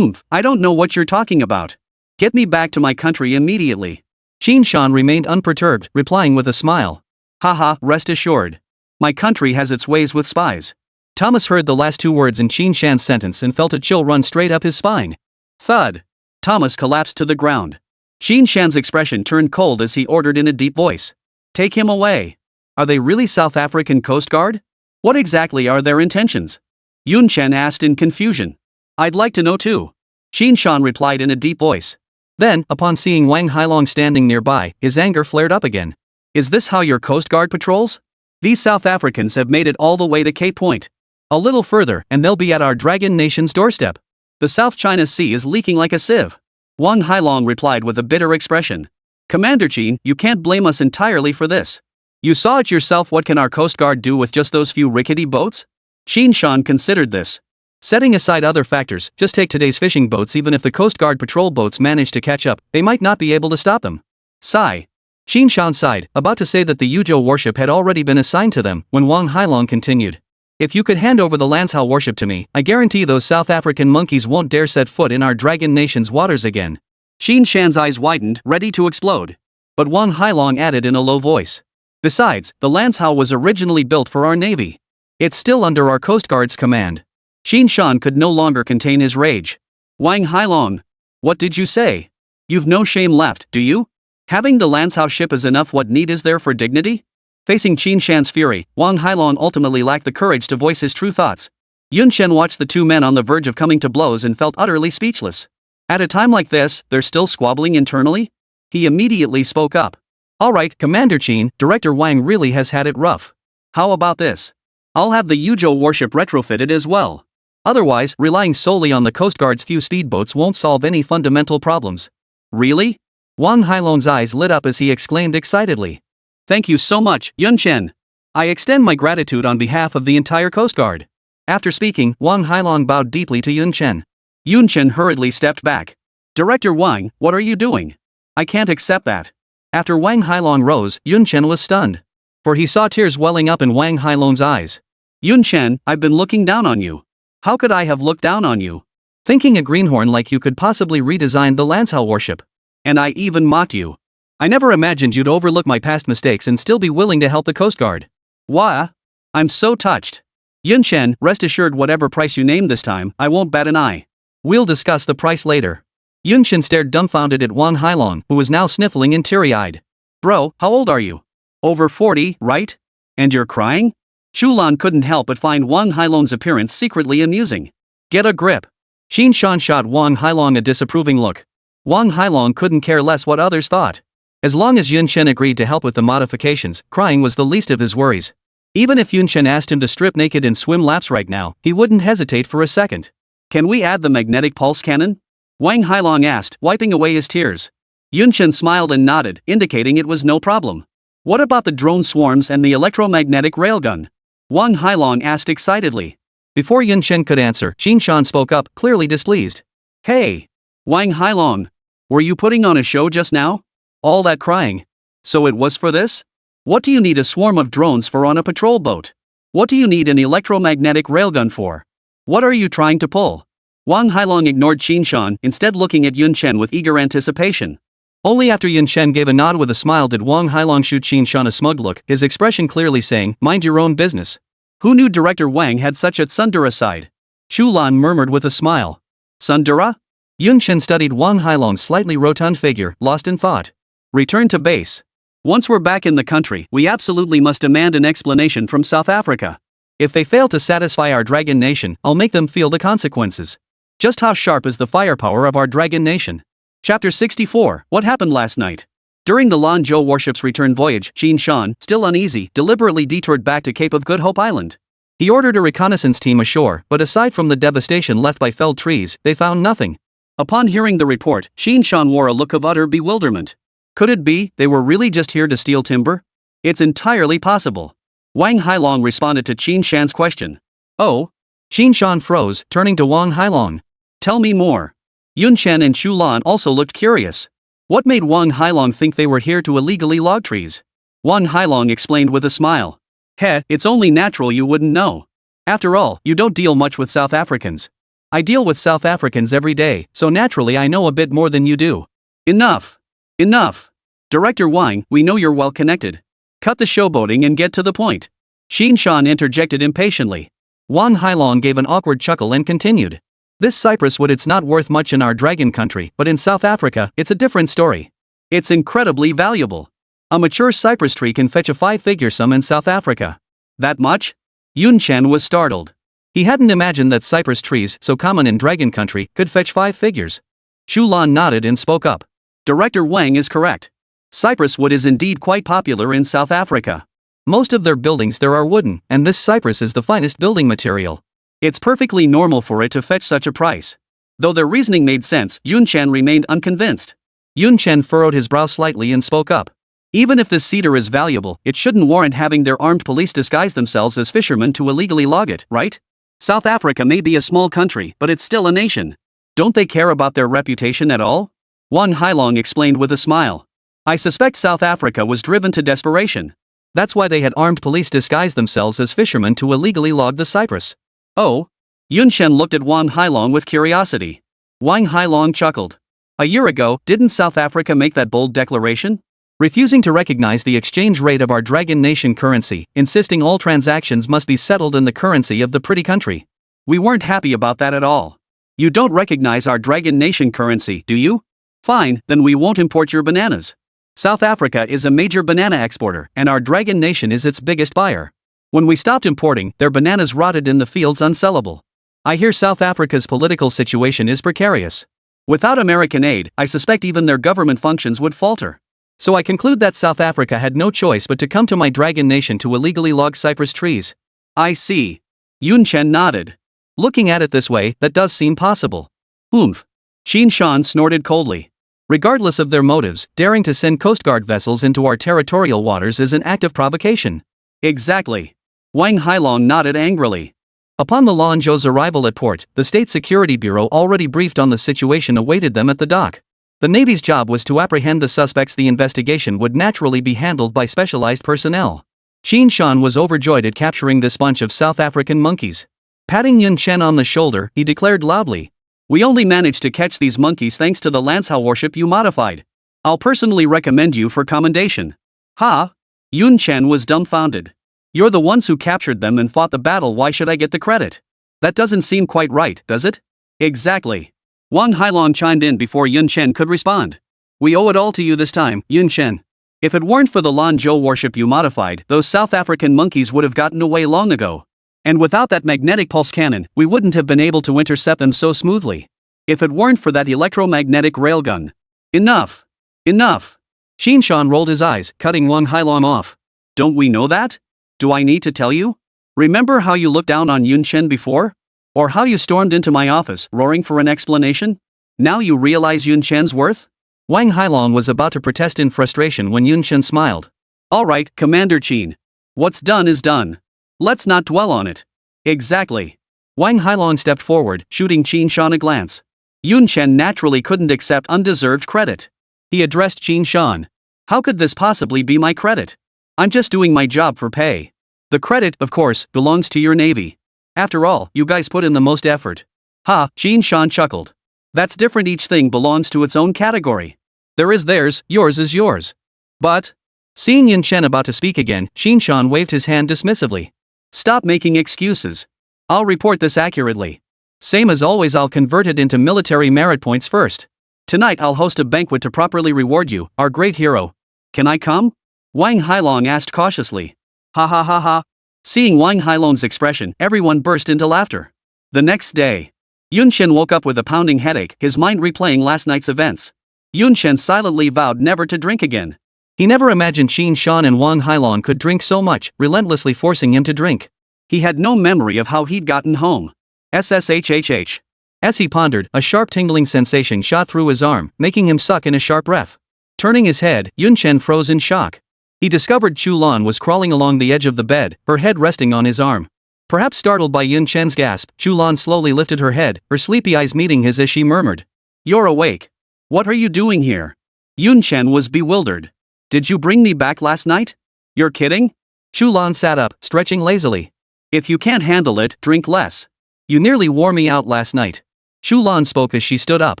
I don't know what you're talking about. Get me back to my country immediately." Qin Shan remained unperturbed, replying with a smile. "Haha, rest assured. My country has its ways with spies." Thomas heard the last 2 words in Qin Shan's sentence and felt a chill run straight up his spine. Thud! Thomas collapsed to the ground. Qin Shan's expression turned cold as he ordered in a deep voice. "Take him away." "Are they really South African Coast Guard? What exactly are their intentions?" Yun Chen asked in confusion. "I'd like to know too." Qin Shan replied in a deep voice. Then, upon seeing Wang Hailong standing nearby, his anger flared up again. "Is this how your Coast Guard patrols? These South Africans have made it all the way to Cape Point. A little further, and they'll be at our Dragon Nation's doorstep. The South China Sea is leaking like a sieve. Wang Hailong replied with a bitter expression. Commander Chen, you can't blame us entirely for this. You saw it yourself. What can our Coast Guard do with just those few rickety boats? Qin Shan considered this. Setting aside other factors, just take today's fishing boats. Even if the Coast Guard patrol boats manage to catch up, they might not be able to stop them. Sigh. Qin Shan sighed, about to say that the Yuzhou warship had already been assigned to them, when Wang Hailong continued. If you could hand over the Lanzhou warship to me, I guarantee those South African monkeys won't dare set foot in our Dragon Nation's waters again. Qin Shan's eyes widened, ready to explode. But Wang Hailong added in a low voice. Besides, the Lanzhou was originally built for our navy. It's still under our Coast Guard's command. Qin Shan could no longer contain his rage. Wang Hailong. What did you say? You've no shame left, do you? Having the Lanzhou ship is enough. What need is there for dignity? Facing Qin Shan's fury, Wang Hailong ultimately lacked the courage to voice his true thoughts. Yun Chen watched the two men on the verge of coming to blows and felt utterly speechless. At a time like this, they're still squabbling internally? He immediately spoke up. Alright, Commander Chen, Director Wang really has had it rough. How about this? I'll have the Yuzhou warship retrofitted as well. Otherwise, relying solely on the Coast Guard's few speedboats won't solve any fundamental problems. Really? Wang Hailong's eyes lit up as he exclaimed excitedly. Thank you so much, Yun Chen. I extend my gratitude on behalf of the entire Coast Guard. After speaking, Wang Hailong bowed deeply to Yun Chen. Yun Chen hurriedly stepped back. Director Wang, what are you doing? I can't accept that. After Wang Hailong rose, Yun Chen was stunned. For he saw tears welling up in Wang Hailong's eyes. Yun Chen, I've been looking down on you. How could I have looked down on you? Thinking a greenhorn like you could possibly redesign the Lanzhou warship. And I even mocked you. I never imagined you'd overlook my past mistakes and still be willing to help the Coast Guard. Wah! I'm so touched. Yun Chen, rest assured whatever price you name this time, I won't bat an eye. We'll discuss the price later. Yun Chen stared dumbfounded at Wang Hailong, who was now sniffling and teary-eyed. Bro, how old are you? Over 40, right? And you're crying? Chu Lan couldn't help but find Wang Hailong's appearance secretly amusing. Get a grip. Qin Shan shot Wang Hailong a disapproving look. Wang Hailong couldn't care less what others thought. As long as Yun Chen agreed to help with the modifications, crying was the least of his worries. Even if Yun Chen asked him to strip naked and swim laps right now, he wouldn't hesitate for a second. Can we add the magnetic pulse cannon? Wang Hailong asked, wiping away his tears. Yun Chen smiled and nodded, indicating it was no problem. What about the drone swarms and the electromagnetic railgun? Wang Hailong asked excitedly. Before Yun Chen could answer, Qin Shan spoke up, clearly displeased. Hey! Wang Hailong! Were you putting on a show just now? All that crying. So it was for this? What do you need a swarm of drones for on a patrol boat? What do you need an electromagnetic railgun for? What are you trying to pull? Wang Hailong ignored Qin Shan, instead looking at Yun Chen with eager anticipation. Only after Yun Chen gave a nod with a smile did Wang Hailong shoot Qin Shan a smug look, his expression clearly saying, mind your own business. Who knew Director Wang had such a tsundere side? Chu Lan murmured with a smile. Tsundere? Yun Chen studied Wang Hailong's slightly rotund figure, lost in thought. Return to base. Once we're back in the country, we absolutely must demand an explanation from South Africa. If they fail to satisfy our Dragon Nation, I'll make them feel the consequences. Just how sharp is the firepower of our Dragon Nation? Chapter 64, What Happened Last Night? During the Lanzhou warship's return voyage, Qin Shan, still uneasy, deliberately detoured back to Cape of Good Hope Island. He ordered a reconnaissance team ashore, but aside from the devastation left by felled trees, they found nothing. Upon hearing the report, Qin Shan wore a look of utter bewilderment. Could it be they were really just here to steal timber? It's entirely possible. Wang Hailong responded to Qin Shan's question. Oh? Qin Shan froze, turning to Wang Hailong. Tell me more. Yun Chen and Chu Lan also looked curious. What made Wang Hailong think they were here to illegally log trees? Wang Hailong explained with a smile. It's only natural you wouldn't know. After all, you don't deal much with South Africans. I deal with South Africans every day, so naturally I know a bit more than you do. Enough. Enough. Director Wang, we know you're well connected. Cut the showboating and get to the point. Qin Shan interjected impatiently. Wang Hailong gave an awkward chuckle and continued. This cypress wood, it's not worth much in our dragon country, but in South Africa, it's a different story. It's incredibly valuable. A mature cypress tree can fetch a 5-figure sum in South Africa. That much? Yun Chen was startled. He hadn't imagined that cypress trees, so common in dragon country, could fetch 5 figures. Chu Lan nodded and spoke up. Director Wang is correct. Cypress wood is indeed quite popular in South Africa. Most of their buildings there are wooden, and this cypress is the finest building material. It's perfectly normal for it to fetch such a price. Though their reasoning made sense, Yun Chen remained unconvinced. Yun Chen furrowed his brow slightly and spoke up. Even if this cedar is valuable, it shouldn't warrant having their armed police disguise themselves as fishermen to illegally log it, right? South Africa may be a small country, but it's still a nation. Don't they care about their reputation at all? Wang Hailong explained with a smile. I suspect South Africa was driven to desperation. That's why they had armed police disguise themselves as fishermen to illegally log the cypress. Oh? Yun Chen looked at Wang Hailong with curiosity. Wang Hailong chuckled. A year ago, didn't South Africa make that bold declaration? Refusing to recognize the exchange rate of our Dragon Nation currency, insisting all transactions must be settled in the currency of the pretty country. We weren't happy about that at all. You don't recognize our Dragon Nation currency, do you? Fine, then we won't import your bananas. South Africa is a major banana exporter, and our Dragon Nation is its biggest buyer. When we stopped importing, their bananas rotted in the fields unsellable. I hear South Africa's political situation is precarious. Without American aid, I suspect even their government functions would falter. So I conclude that South Africa had no choice but to come to my Dragon Nation to illegally log cypress trees. I see. Yun Chen nodded. Looking at it this way, that does seem possible. Oomph. Qin Shan snorted coldly. Regardless of their motives, daring to send Coast Guard vessels into our territorial waters is an act of provocation. Exactly. Wang Hailong nodded angrily. Upon the Lanzhou's arrival at port, the State Security Bureau already briefed on the situation awaited them at the dock. The Navy's job was to apprehend the suspects. The investigation would naturally be handled by specialized personnel. Qin Shan was overjoyed at capturing this bunch of South African monkeys. Patting Yun Chen on the shoulder, he declared loudly, We only managed to catch these monkeys thanks to the Lance Hao worship you modified. I'll personally recommend you for commendation. Ha? Yun Chen was dumbfounded. You're the ones who captured them and fought the battle, why should I get the credit? That doesn't seem quite right, does it? Exactly. Wang Hailong chimed in before Yun Chen could respond. We owe it all to you this time, Yun Chen. If it weren't for the Lanzhou worship you modified, those South African monkeys would have gotten away long ago. And without that magnetic pulse cannon, we wouldn't have been able to intercept them so smoothly. If it weren't for that electromagnetic railgun. Enough. Enough. Qin Shan rolled his eyes, cutting Wang Hailong off. Don't we know that? Do I need to tell you? Remember how you looked down on Yun Chen before? Or how you stormed into my office, roaring for an explanation? Now you realize Yun Chen's worth? Wang Hailong was about to protest in frustration when Yun Chen smiled. All right, Commander Qin. What's done is done. Let's not dwell on it. Exactly. Wang Hailong stepped forward, shooting Qin Shan a glance. Yun Chen naturally couldn't accept undeserved credit. He addressed Qin Shan. How could this possibly be my credit? I'm just doing my job for pay. The credit, of course, belongs to your Navy. After all, you guys put in the most effort. Ha, Qin Shan chuckled. That's different, each thing belongs to its own category. There is theirs, yours is yours. But, seeing Yun Chen about to speak again, Qin Shan waved his hand dismissively. Stop making excuses. I'll report this accurately. Same as always, I'll convert it into military merit points first. Tonight I'll host a banquet to properly reward you, our great hero. Can I come? Wang Hailong asked cautiously. Ha ha ha ha. Seeing Wang Hailong's expression, everyone burst into laughter. The next day, Yun Chen woke up with a pounding headache, his mind replaying last night's events. Yun Chen silently vowed never to drink again. He never imagined Qin Shan and Wang Hailong could drink so much, relentlessly forcing him to drink. He had no memory of how he'd gotten home. SSHHH. As he pondered, a sharp tingling sensation shot through his arm, making him suck in a sharp breath. Turning his head, Yun Chen froze in shock. He discovered Chu Lan was crawling along the edge of the bed, her head resting on his arm. Perhaps startled by Yun Chen's gasp, Chu Lan slowly lifted her head, her sleepy eyes meeting his as she murmured. You're awake. What are you doing here? Yun Chen was bewildered. Did you bring me back last night? You're kidding? Chu Lan sat up, stretching lazily. If you can't handle it, drink less. You nearly wore me out last night. Chu Lan spoke as she stood up.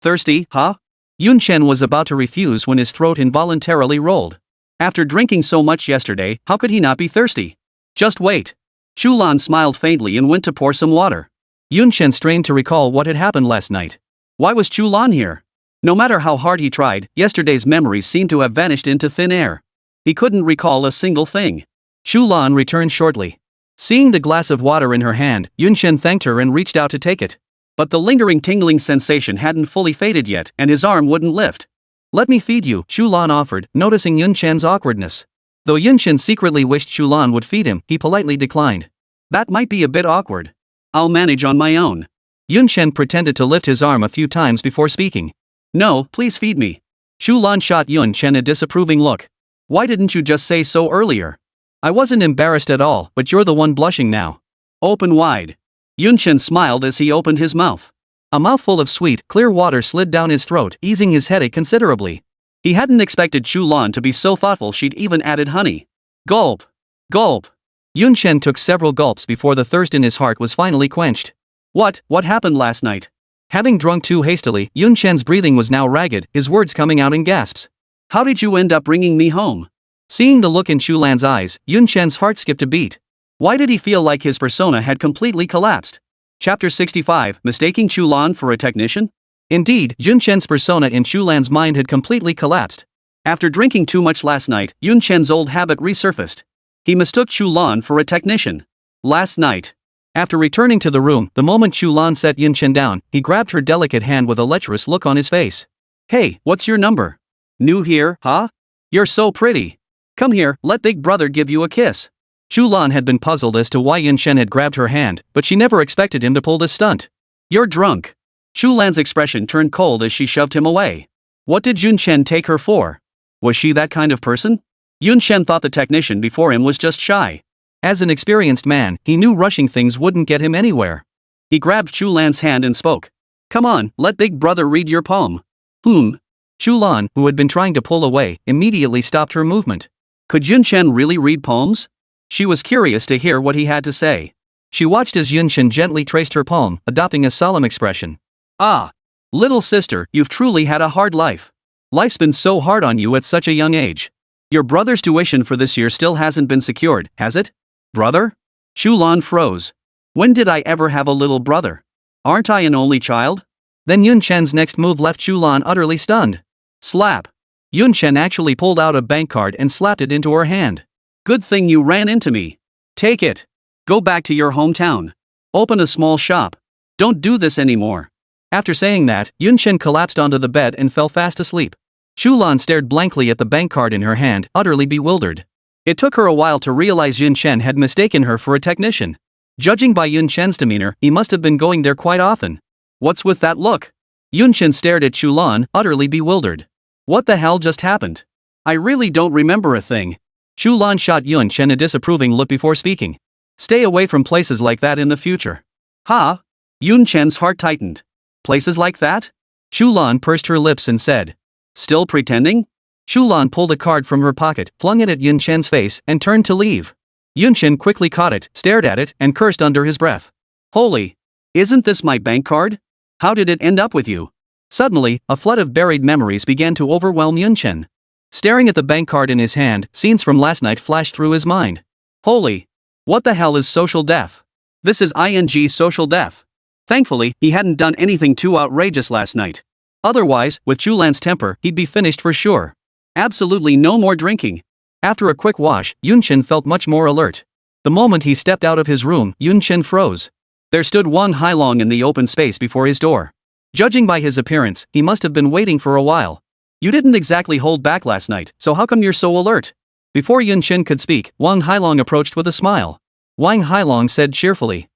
Thirsty, huh? Yun Chen was about to refuse when his throat involuntarily rolled. After drinking so much yesterday, how could he not be thirsty? Just wait. Chu Lan smiled faintly and went to pour some water. Yun Chen strained to recall what had happened last night. Why was Chu Lan here? No matter how hard he tried, yesterday's memories seemed to have vanished into thin air. He couldn't recall a single thing. Chu Lan returned shortly. Seeing the glass of water in her hand, Yun Chen thanked her and reached out to take it. But the lingering tingling sensation hadn't fully faded yet, and his arm wouldn't lift. Let me feed you, Chu Lan offered, noticing Yun Chen's awkwardness. Though Yun Chen secretly wished Chu Lan would feed him, he politely declined. That might be a bit awkward. I'll manage on my own. Yun Chen pretended to lift his arm a few times before speaking. No, please feed me. Chu Lan shot Yun Chen a disapproving look. Why didn't you just say so earlier? I wasn't embarrassed at all, but you're the one blushing now. Open wide. Yun Chen smiled as he opened his mouth. A mouthful of sweet, clear water slid down his throat, easing his headache considerably. He hadn't expected Chu Lan to be so thoughtful she'd even added honey. Gulp. Gulp. Yun Chen took several gulps before the thirst in his heart was finally quenched. What happened last night? Having drunk too hastily, Yun Chen's breathing was now ragged, his words coming out in gasps. How did you end up bringing me home? Seeing the look in Chu Lan's eyes, Yun Chen's heart skipped a beat. Why did he feel like his persona had completely collapsed? Chapter 65, Mistaking Chu Lan for a Technician? Indeed, Yun Chen's persona in Chu Lan's mind had completely collapsed. After drinking too much last night, Yun Chen's old habit resurfaced. He mistook Chu Lan for a technician. Last night. After returning to the room, the moment Chu Lan set Yun Chen down, he grabbed her delicate hand with a lecherous look on his face. Hey, what's your number? New here, huh? You're so pretty. Come here, let Big Brother give you a kiss. Chu Lan had been puzzled as to why Yun Chen had grabbed her hand, but she never expected him to pull this stunt. You're drunk. Chu Lan's expression turned cold as she shoved him away. What did Yun Chen take her for? Was she that kind of person? Yun Chen thought the technician before him was just shy. As an experienced man, he knew rushing things wouldn't get him anywhere. He grabbed Chu Lan's hand and spoke. Come on, let Big Brother read your poem. Chu Lan, who had been trying to pull away, immediately stopped her movement. Could Yun Chen really read poems? She was curious to hear what he had to say. She watched as Yun Chen gently traced her palm, adopting a solemn expression. Ah, little sister, you've truly had a hard life. Life's been so hard on you at such a young age. Your brother's tuition for this year still hasn't been secured, has it? Brother? Chu Lan froze. When did I ever have a little brother? Aren't I an only child? Then Yun Chen's next move left Chu Lan utterly stunned. Slap. Yun Chen actually pulled out a bank card and slapped it into her hand. Good thing you ran into me. Take it. Go back to your hometown. Open a small shop. Don't do this anymore. After saying that, Yun Chen collapsed onto the bed and fell fast asleep. Chu Lan stared blankly at the bank card in her hand, utterly bewildered. It took her a while to realize Yun Chen had mistaken her for a technician. Judging by Yun Chen's demeanor, he must have been going there quite often. What's with that look? Yun Chen stared at Chu Lan, utterly bewildered. What the hell just happened? I really don't remember a thing. Chu Lan shot Yun Chen a disapproving look before speaking. Stay away from places like that in the future. Huh? Yun Chen's heart tightened. Places like that? Chu Lan pursed her lips and said. Still pretending? Chu Lan pulled a card from her pocket, flung it at Yun Chen's face, and turned to leave. Yun Chen quickly caught it, stared at it, and cursed under his breath. Holy! Isn't this my bank card? How did it end up with you? Suddenly, a flood of buried memories began to overwhelm Yun Chen. Staring at the bank card in his hand, scenes from last night flashed through his mind. Holy! What the hell is social death? This is ing social death. Thankfully, he hadn't done anything too outrageous last night. Otherwise, with Chu Lan's temper, he'd be finished for sure. Absolutely no more drinking. After a quick wash, Yun Chen felt much more alert. The moment he stepped out of his room, Yun Chen froze. There stood Wang Hailong in the open space before his door. Judging by his appearance, he must have been waiting for a while. You didn't exactly hold back last night, so how come you're so alert? Before Yun Chen could speak, Wang Hailong approached with a smile. Wang Hailong said cheerfully.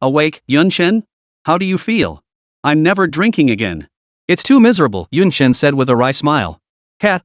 Awake, Yun Chen? How do you feel? I'm never drinking again. It's too miserable, Yun Chen said with a wry smile.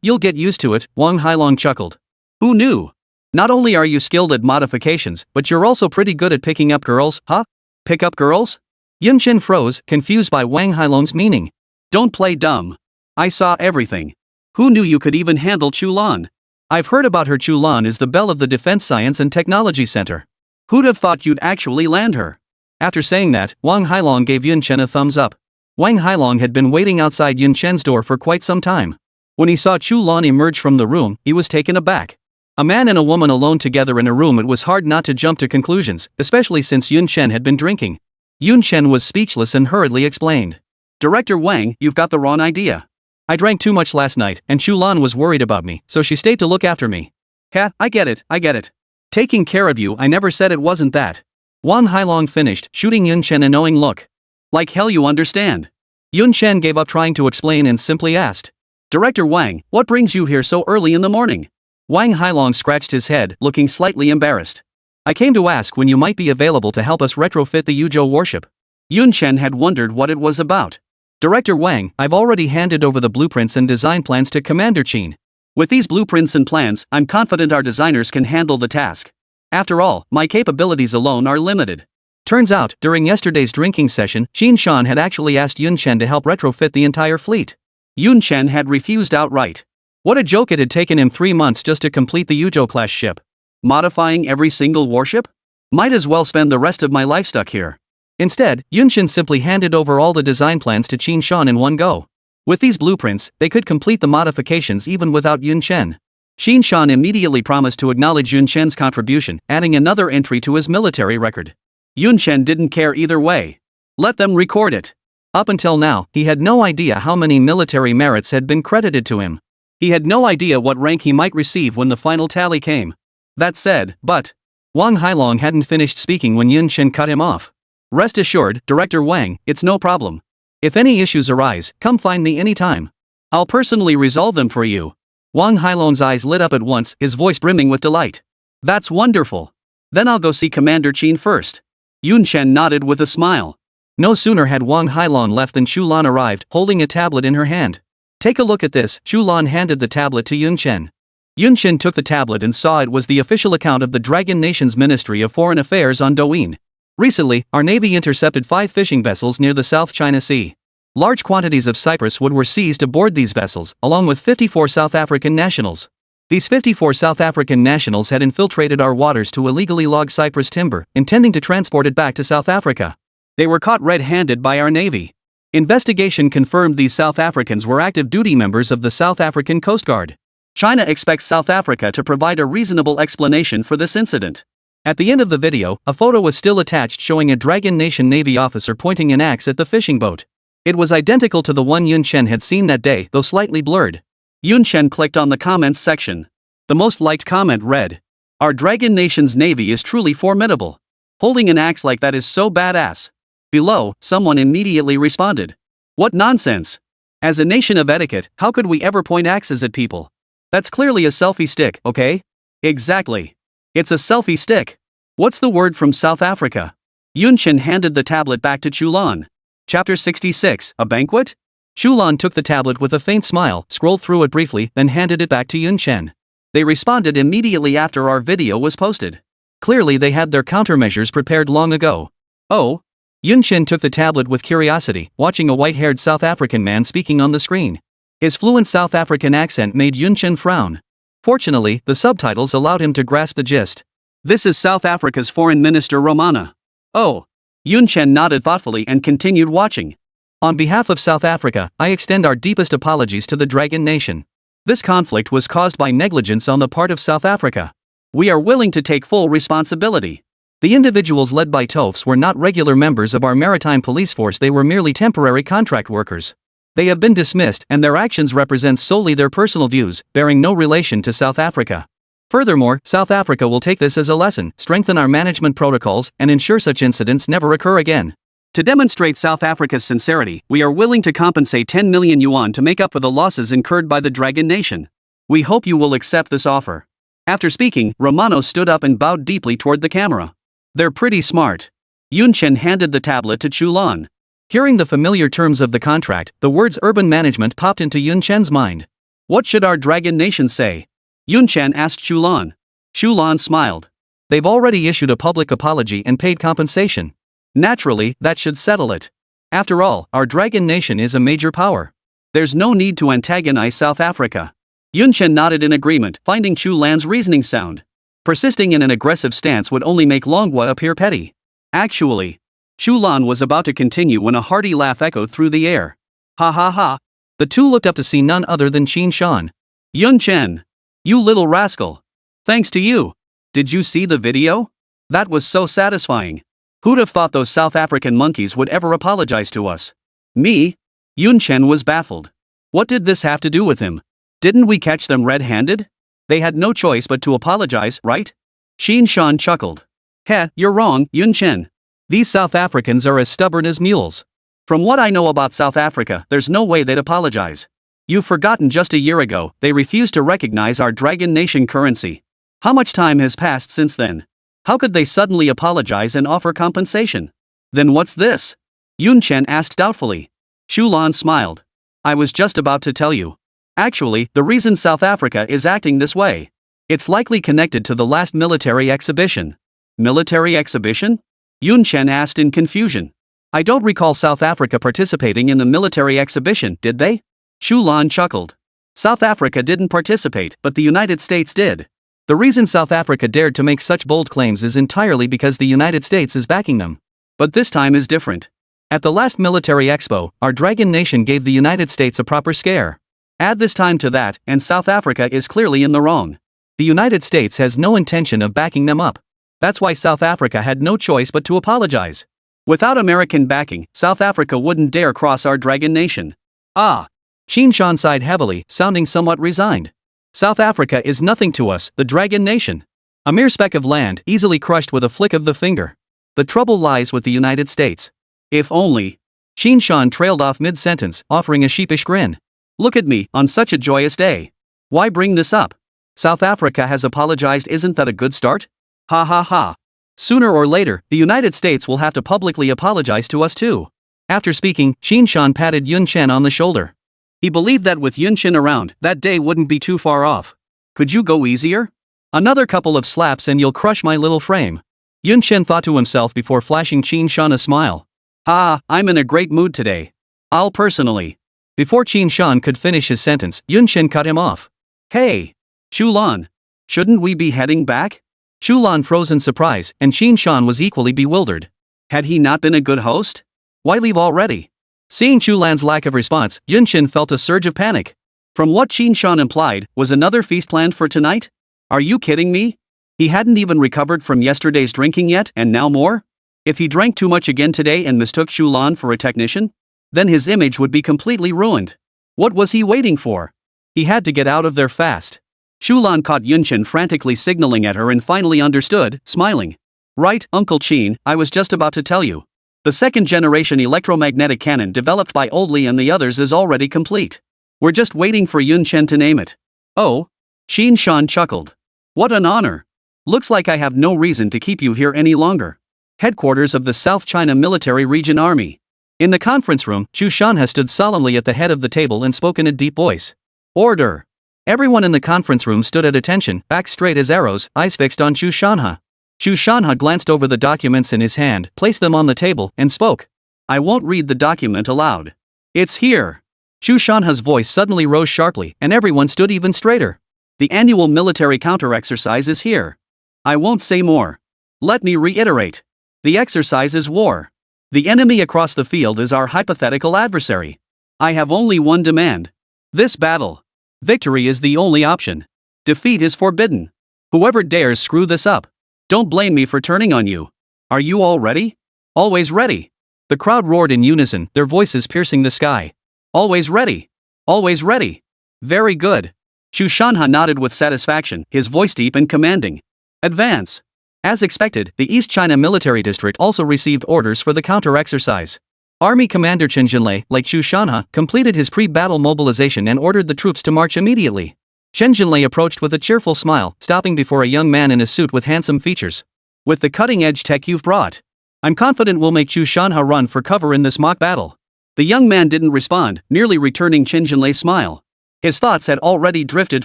You'll get used to it, Wang Hailong chuckled. Who knew? Not only are you skilled at modifications, but you're also pretty good at picking up girls, huh? Pick up girls? Yun Chen froze, confused by Wang Hailong's meaning. Don't play dumb. I saw everything. Who knew you could even handle Chu Lan? I've heard about her. Chu Lan is the belle of the Defense Science and Technology Center. Who'd have thought you'd actually land her? After saying that, Wang Hailong gave Yun Chen a thumbs up. Wang Hailong had been waiting outside Yun Chen's door for quite some time. When he saw Chu Lan emerge from the room, he was taken aback. A man and a woman alone together in a room, it was hard not to jump to conclusions, especially since Yun Chen had been drinking. Yun Chen was speechless and hurriedly explained. Director Wang, you've got the wrong idea. I drank too much last night, and Chu Lan was worried about me, so she stayed to look after me. I get it. Taking care of you, I never said it wasn't that. Wang Hailong finished, shooting Yun Chen a knowing look. Like hell you understand. Yun Chen gave up trying to explain and simply asked. Director Wang, what brings you here so early in the morning? Wang Hailong scratched his head, looking slightly embarrassed. I came to ask when you might be available to help us retrofit the Yuzhou warship. Yun Chen had wondered what it was about. Director Wang, I've already handed over the blueprints and design plans to Commander Chen. With these blueprints and plans, I'm confident our designers can handle the task. After all, my capabilities alone are limited. Turns out, during yesterday's drinking session, Qin Shan had actually asked Yun Chen to help retrofit the entire fleet. Yun Chen had refused outright. What a joke, it had taken him 3 months just to complete the Yuzhou-class ship. Modifying every single warship? Might as well spend the rest of my life stuck here. Instead, Yun Chen simply handed over all the design plans to Qin Shan in one go. With these blueprints, they could complete the modifications even without Yun Chen. Qin Shan immediately promised to acknowledge Yun Chen's contribution, adding another entry to his military record. Yun Chen didn't care either way. Let them record it. Up until now, he had no idea how many military merits had been credited to him. He had no idea what rank he might receive when the final tally came. That said, but Wang Hailong hadn't finished speaking when Yun Chen cut him off. Rest assured, Director Wang, it's no problem. If any issues arise, come find me anytime. I'll personally resolve them for you. Wang Hailong's eyes lit up at once, his voice brimming with delight. That's wonderful. Then I'll go see Commander Chen first. Yun Chen nodded with a smile. No sooner had Wang Hailong left than Chu Lan arrived, holding a tablet in her hand. Take a look at this, Chu Lan handed the tablet to Yun Chen. Yun Chen took the tablet and saw it was the official account of the Dragon Nation's Ministry of Foreign Affairs on Douyin. Recently, our navy intercepted 5 fishing vessels near the South China Sea. Large quantities of cypress wood were seized aboard these vessels, along with 54 South African nationals. These 54 South African nationals had infiltrated our waters to illegally log cypress timber, intending to transport it back to South Africa. They were caught red-handed by our navy. Investigation confirmed these South Africans were active duty members of the South African Coast Guard. China expects South Africa to provide a reasonable explanation for this incident. At the end of the video, a photo was still attached showing a Dragon Nation Navy officer pointing an axe at the fishing boat. It was identical to the one Yun Chen had seen that day, though slightly blurred. Yun Chen clicked on the comments section. The most liked comment read, "Our Dragon Nation's navy is truly formidable. Holding an axe like that is so badass." Below, someone immediately responded, "What nonsense! As a nation of etiquette, how could we ever point axes at people? That's clearly a selfie stick, okay?" Exactly. It's a selfie stick. What's the word from South Africa? Yun Chen handed the tablet back to Chu Lan. Chapter 66, A Banquet? Chu Lan took the tablet with a faint smile, scrolled through it briefly, then handed it back to Yun Chen. They responded immediately after our video was posted. Clearly they had their countermeasures prepared long ago. Oh? Yun Chen took the tablet with curiosity, watching a white-haired South African man speaking on the screen. His fluent South African accent made Yun Chen frown. Fortunately, the subtitles allowed him to grasp the gist. This is South Africa's Foreign Minister Romana. Oh. Yun Chen nodded thoughtfully and continued watching. On behalf of South Africa, I extend our deepest apologies to the Dragon Nation. This conflict was caused by negligence on the part of South Africa. We are willing to take full responsibility. The individuals led by Tophs were not regular members of our maritime police force, they were merely temporary contract workers. They have been dismissed, and their actions represent solely their personal views, bearing no relation to South Africa. Furthermore, South Africa will take this as a lesson, strengthen our management protocols, and ensure such incidents never occur again. To demonstrate South Africa's sincerity, we are willing to compensate 10 million yuan to make up for the losses incurred by the Dragon Nation. We hope you will accept this offer. After speaking, Romano stood up and bowed deeply toward the camera. They're pretty smart. Yun Chen handed the tablet to Chu Lan. Hearing the familiar terms of the contract, the words urban management popped into Yun Chen's mind. What should our Dragon Nation say? Yun Chen asked Chu Lan. Chu Lan smiled. They've already issued a public apology and paid compensation. Naturally, that should settle it. After all, our Dragon Nation is a major power. There's no need to antagonize South Africa. Yun Chen nodded in agreement, finding Chu Lan's reasoning sound. Persisting in an aggressive stance would only make Longhua appear petty. Actually, Chu Lan was about to continue when a hearty laugh echoed through the air. Ha ha ha. The two looked up to see none other than Qin Shan. Yun Chen. You little rascal. Thanks to you. Did you see the video? That was so satisfying. Who'd have thought those South African monkeys would ever apologize to us? Me? Yun Chen was baffled. What did this have to do with him? Didn't we catch them red-handed? They had no choice but to apologize, right? Qin Shan chuckled. Heh, you're wrong, Yun Chen. These South Africans are as stubborn as mules. From what I know about South Africa, there's no way they'd apologize. You've forgotten just a year ago, they refused to recognize our Dragon Nation currency. How much time has passed since then? How could they suddenly apologize and offer compensation? Then what's this? Yun Chen asked doubtfully. Chu Lan smiled. I was just about to tell you. Actually, the reason South Africa is acting this way. It's likely connected to the last military exhibition. Military exhibition? Yun Chen asked in confusion. I don't recall South Africa participating in the military exhibition, did they? Chu Lan chuckled. South Africa didn't participate, but the United States did. The reason South Africa dared to make such bold claims is entirely because the United States is backing them. But this time is different. At the last military expo, our dragon nation gave the United States a proper scare. Add this time to that, and South Africa is clearly in the wrong. The United States has no intention of backing them up. That's why South Africa had no choice but to apologize. Without American backing, South Africa wouldn't dare cross our dragon nation. Ah! Chen Hao sighed heavily, sounding somewhat resigned. South Africa is nothing to us, the dragon nation. A mere speck of land, easily crushed with a flick of the finger. The trouble lies with the United States. If only. Chen Hao trailed off mid-sentence, offering a sheepish grin. Look at me, on such a joyous day. Why bring this up? South Africa has apologized, isn't that a good start? Ha ha ha. Sooner or later, the United States will have to publicly apologize to us too. After speaking, Chen Hao patted Yun Chen on the shoulder. He believed that with Yun Chen around, that day wouldn't be too far off. Could you go easier? Another couple of slaps and you'll crush my little frame. Yun Chen thought to himself before flashing Chen Hao a smile. Ah, I'm in a great mood today. I'll personally. Before Chen Hao could finish his sentence, Yun Chen cut him off. Hey! Chu Lan. Shouldn't we be heading back? Chu Lan froze in surprise, and Chen Hao was equally bewildered. Had he not been a good host? Why leave already? Seeing Chu Lan's lack of response, Yun Chen felt a surge of panic. From what Chen Hao implied, was another feast planned for tonight? Are you kidding me? He hadn't even recovered from yesterday's drinking yet, and now more? If he drank too much again today and mistook Chu Lan for a technician? Then his image would be completely ruined. What was he waiting for? He had to get out of there fast. Chu Lan caught Yun Chen frantically signaling at her and finally understood, smiling. Right, Uncle Chen, I was just about to tell you. The second-generation electromagnetic cannon developed by Oldley and the others is already complete. We're just waiting for Yun Chen to name it. Oh? Chen Hao chuckled. What an honor. Looks like I have no reason to keep you here any longer. Headquarters of the South China Military Region Army. In the conference room, Chu Lan has stood solemnly at the head of the table and spoken in a deep voice. Order! Everyone in the conference room stood at attention, back straight as arrows, eyes fixed on Chu Lan. Chu Lan glanced over the documents in his hand, placed them on the table, and spoke. I won't read the document aloud. It's here. Chu Lan's voice suddenly rose sharply, and everyone stood even straighter. The annual military counter-exercise is here. I won't say more. Let me reiterate. The exercise is war. The enemy across the field is our hypothetical adversary. I have only one demand. This battle. Victory is the only option. Defeat is forbidden. Whoever dares screw this up. Don't blame me for turning on you. Are you all ready? Always ready. The crowd roared in unison, their voices piercing the sky. Always ready. Always ready. Very good. Chu Lan nodded with satisfaction, his voice deep and commanding. Advance. As expected, the East China Military District also received orders for the counter-exercise. Army Commander Chen, like Chu Lan, completed his pre-battle mobilization and ordered the troops to march immediately. Chen approached with a cheerful smile, stopping before a young man in a suit with handsome features. With the cutting-edge tech you've brought, I'm confident we'll make Chu Lan run for cover in this mock battle. The young man didn't respond, merely returning Chen Jinlei's smile. His thoughts had already drifted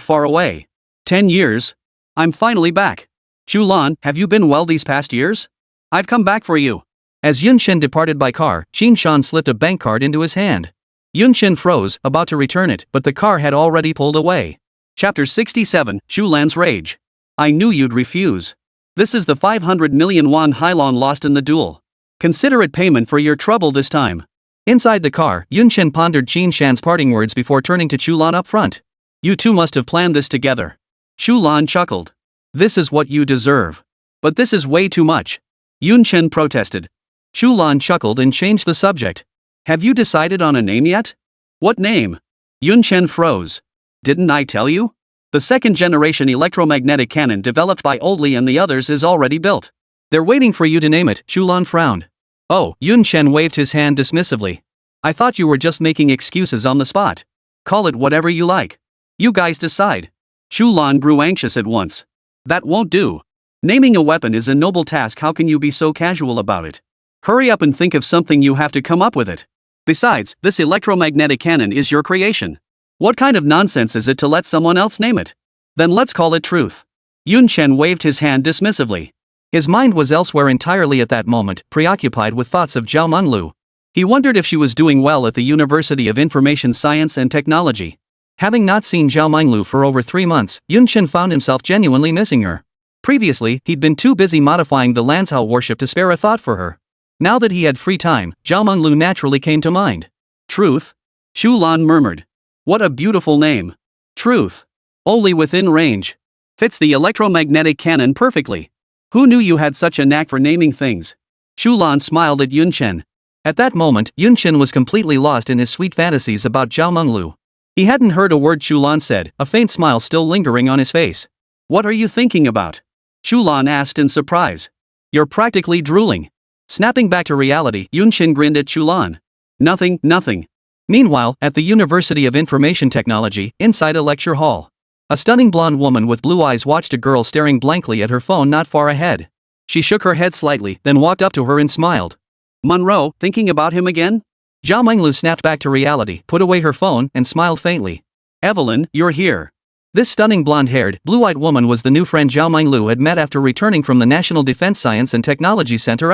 far away. 10 years? I'm finally back. Chu Lan, have you been well these past years? I've come back for you. As Yun Chen departed by car, Chen Hao slipped a bank card into his hand. Yun Chen froze, about to return it, but the car had already pulled away. Chapter 67, Chu Lan's Rage. I knew you'd refuse. This is the 500 million yuan Hailong lost in the duel. Consider it payment for your trouble this time. Inside the car, Yun Chen pondered Chen Shan's parting words before turning to Chu Lan up front. You two must have planned this together. Chu Lan chuckled. This is what you deserve. But this is way too much. Yun Chen protested. Chu Lan chuckled and changed the subject. Have you decided on a name yet? What name? Yun Chen froze. Didn't I tell you? The second-generation electromagnetic cannon developed by Oldley and the others is already built. They're waiting for you to name it, Chu Lan frowned. Oh, Yun Chen waved his hand dismissively. I thought you were just making excuses on the spot. Call it whatever you like. You guys decide. Chu Lan grew anxious at once. That won't do. Naming a weapon is a noble task, how can you be so casual about it? Hurry up and think of something, you have to come up with it. Besides, this electromagnetic cannon is your creation. What kind of nonsense is it to let someone else name it? Then let's call it truth. Yun Chen waved his hand dismissively. His mind was elsewhere entirely at that moment, preoccupied with thoughts of Zhao Menglu. He wondered if she was doing well at the University of Information Science and Technology. Having not seen Zhao Menglu for over 3 months, Yun Chen found himself genuinely missing her. Previously, he'd been too busy modifying the Lanzhao worship to spare a thought for her. Now that he had free time, Zhao Menglu naturally came to mind. Truth? Chu Lan murmured. What a beautiful name. Truth. Only within range. Fits the electromagnetic cannon perfectly. Who knew you had such a knack for naming things? Chu Lan smiled at Yun Chen. At that moment, Yun Chen was completely lost in his sweet fantasies about Zhao Menglu. He hadn't heard a word Chu Lan said, a faint smile still lingering on his face. What are you thinking about? Chu Lan asked in surprise. You're practically drooling. Snapping back to reality, Yun Chen grinned at Chu Lan. Nothing. Meanwhile, at the University of Information Technology, inside a lecture hall, a stunning blonde woman with blue eyes watched a girl staring blankly at her phone not far ahead. She shook her head slightly, then walked up to her and smiled. Monroe, thinking about him again? Zhao Menglu snapped back to reality, put away her phone, and smiled faintly. Evelyn, you're here. This stunning blonde-haired, blue-eyed woman was the new friend Zhao Menglu had met after returning from the National Defense Science and Technology Center.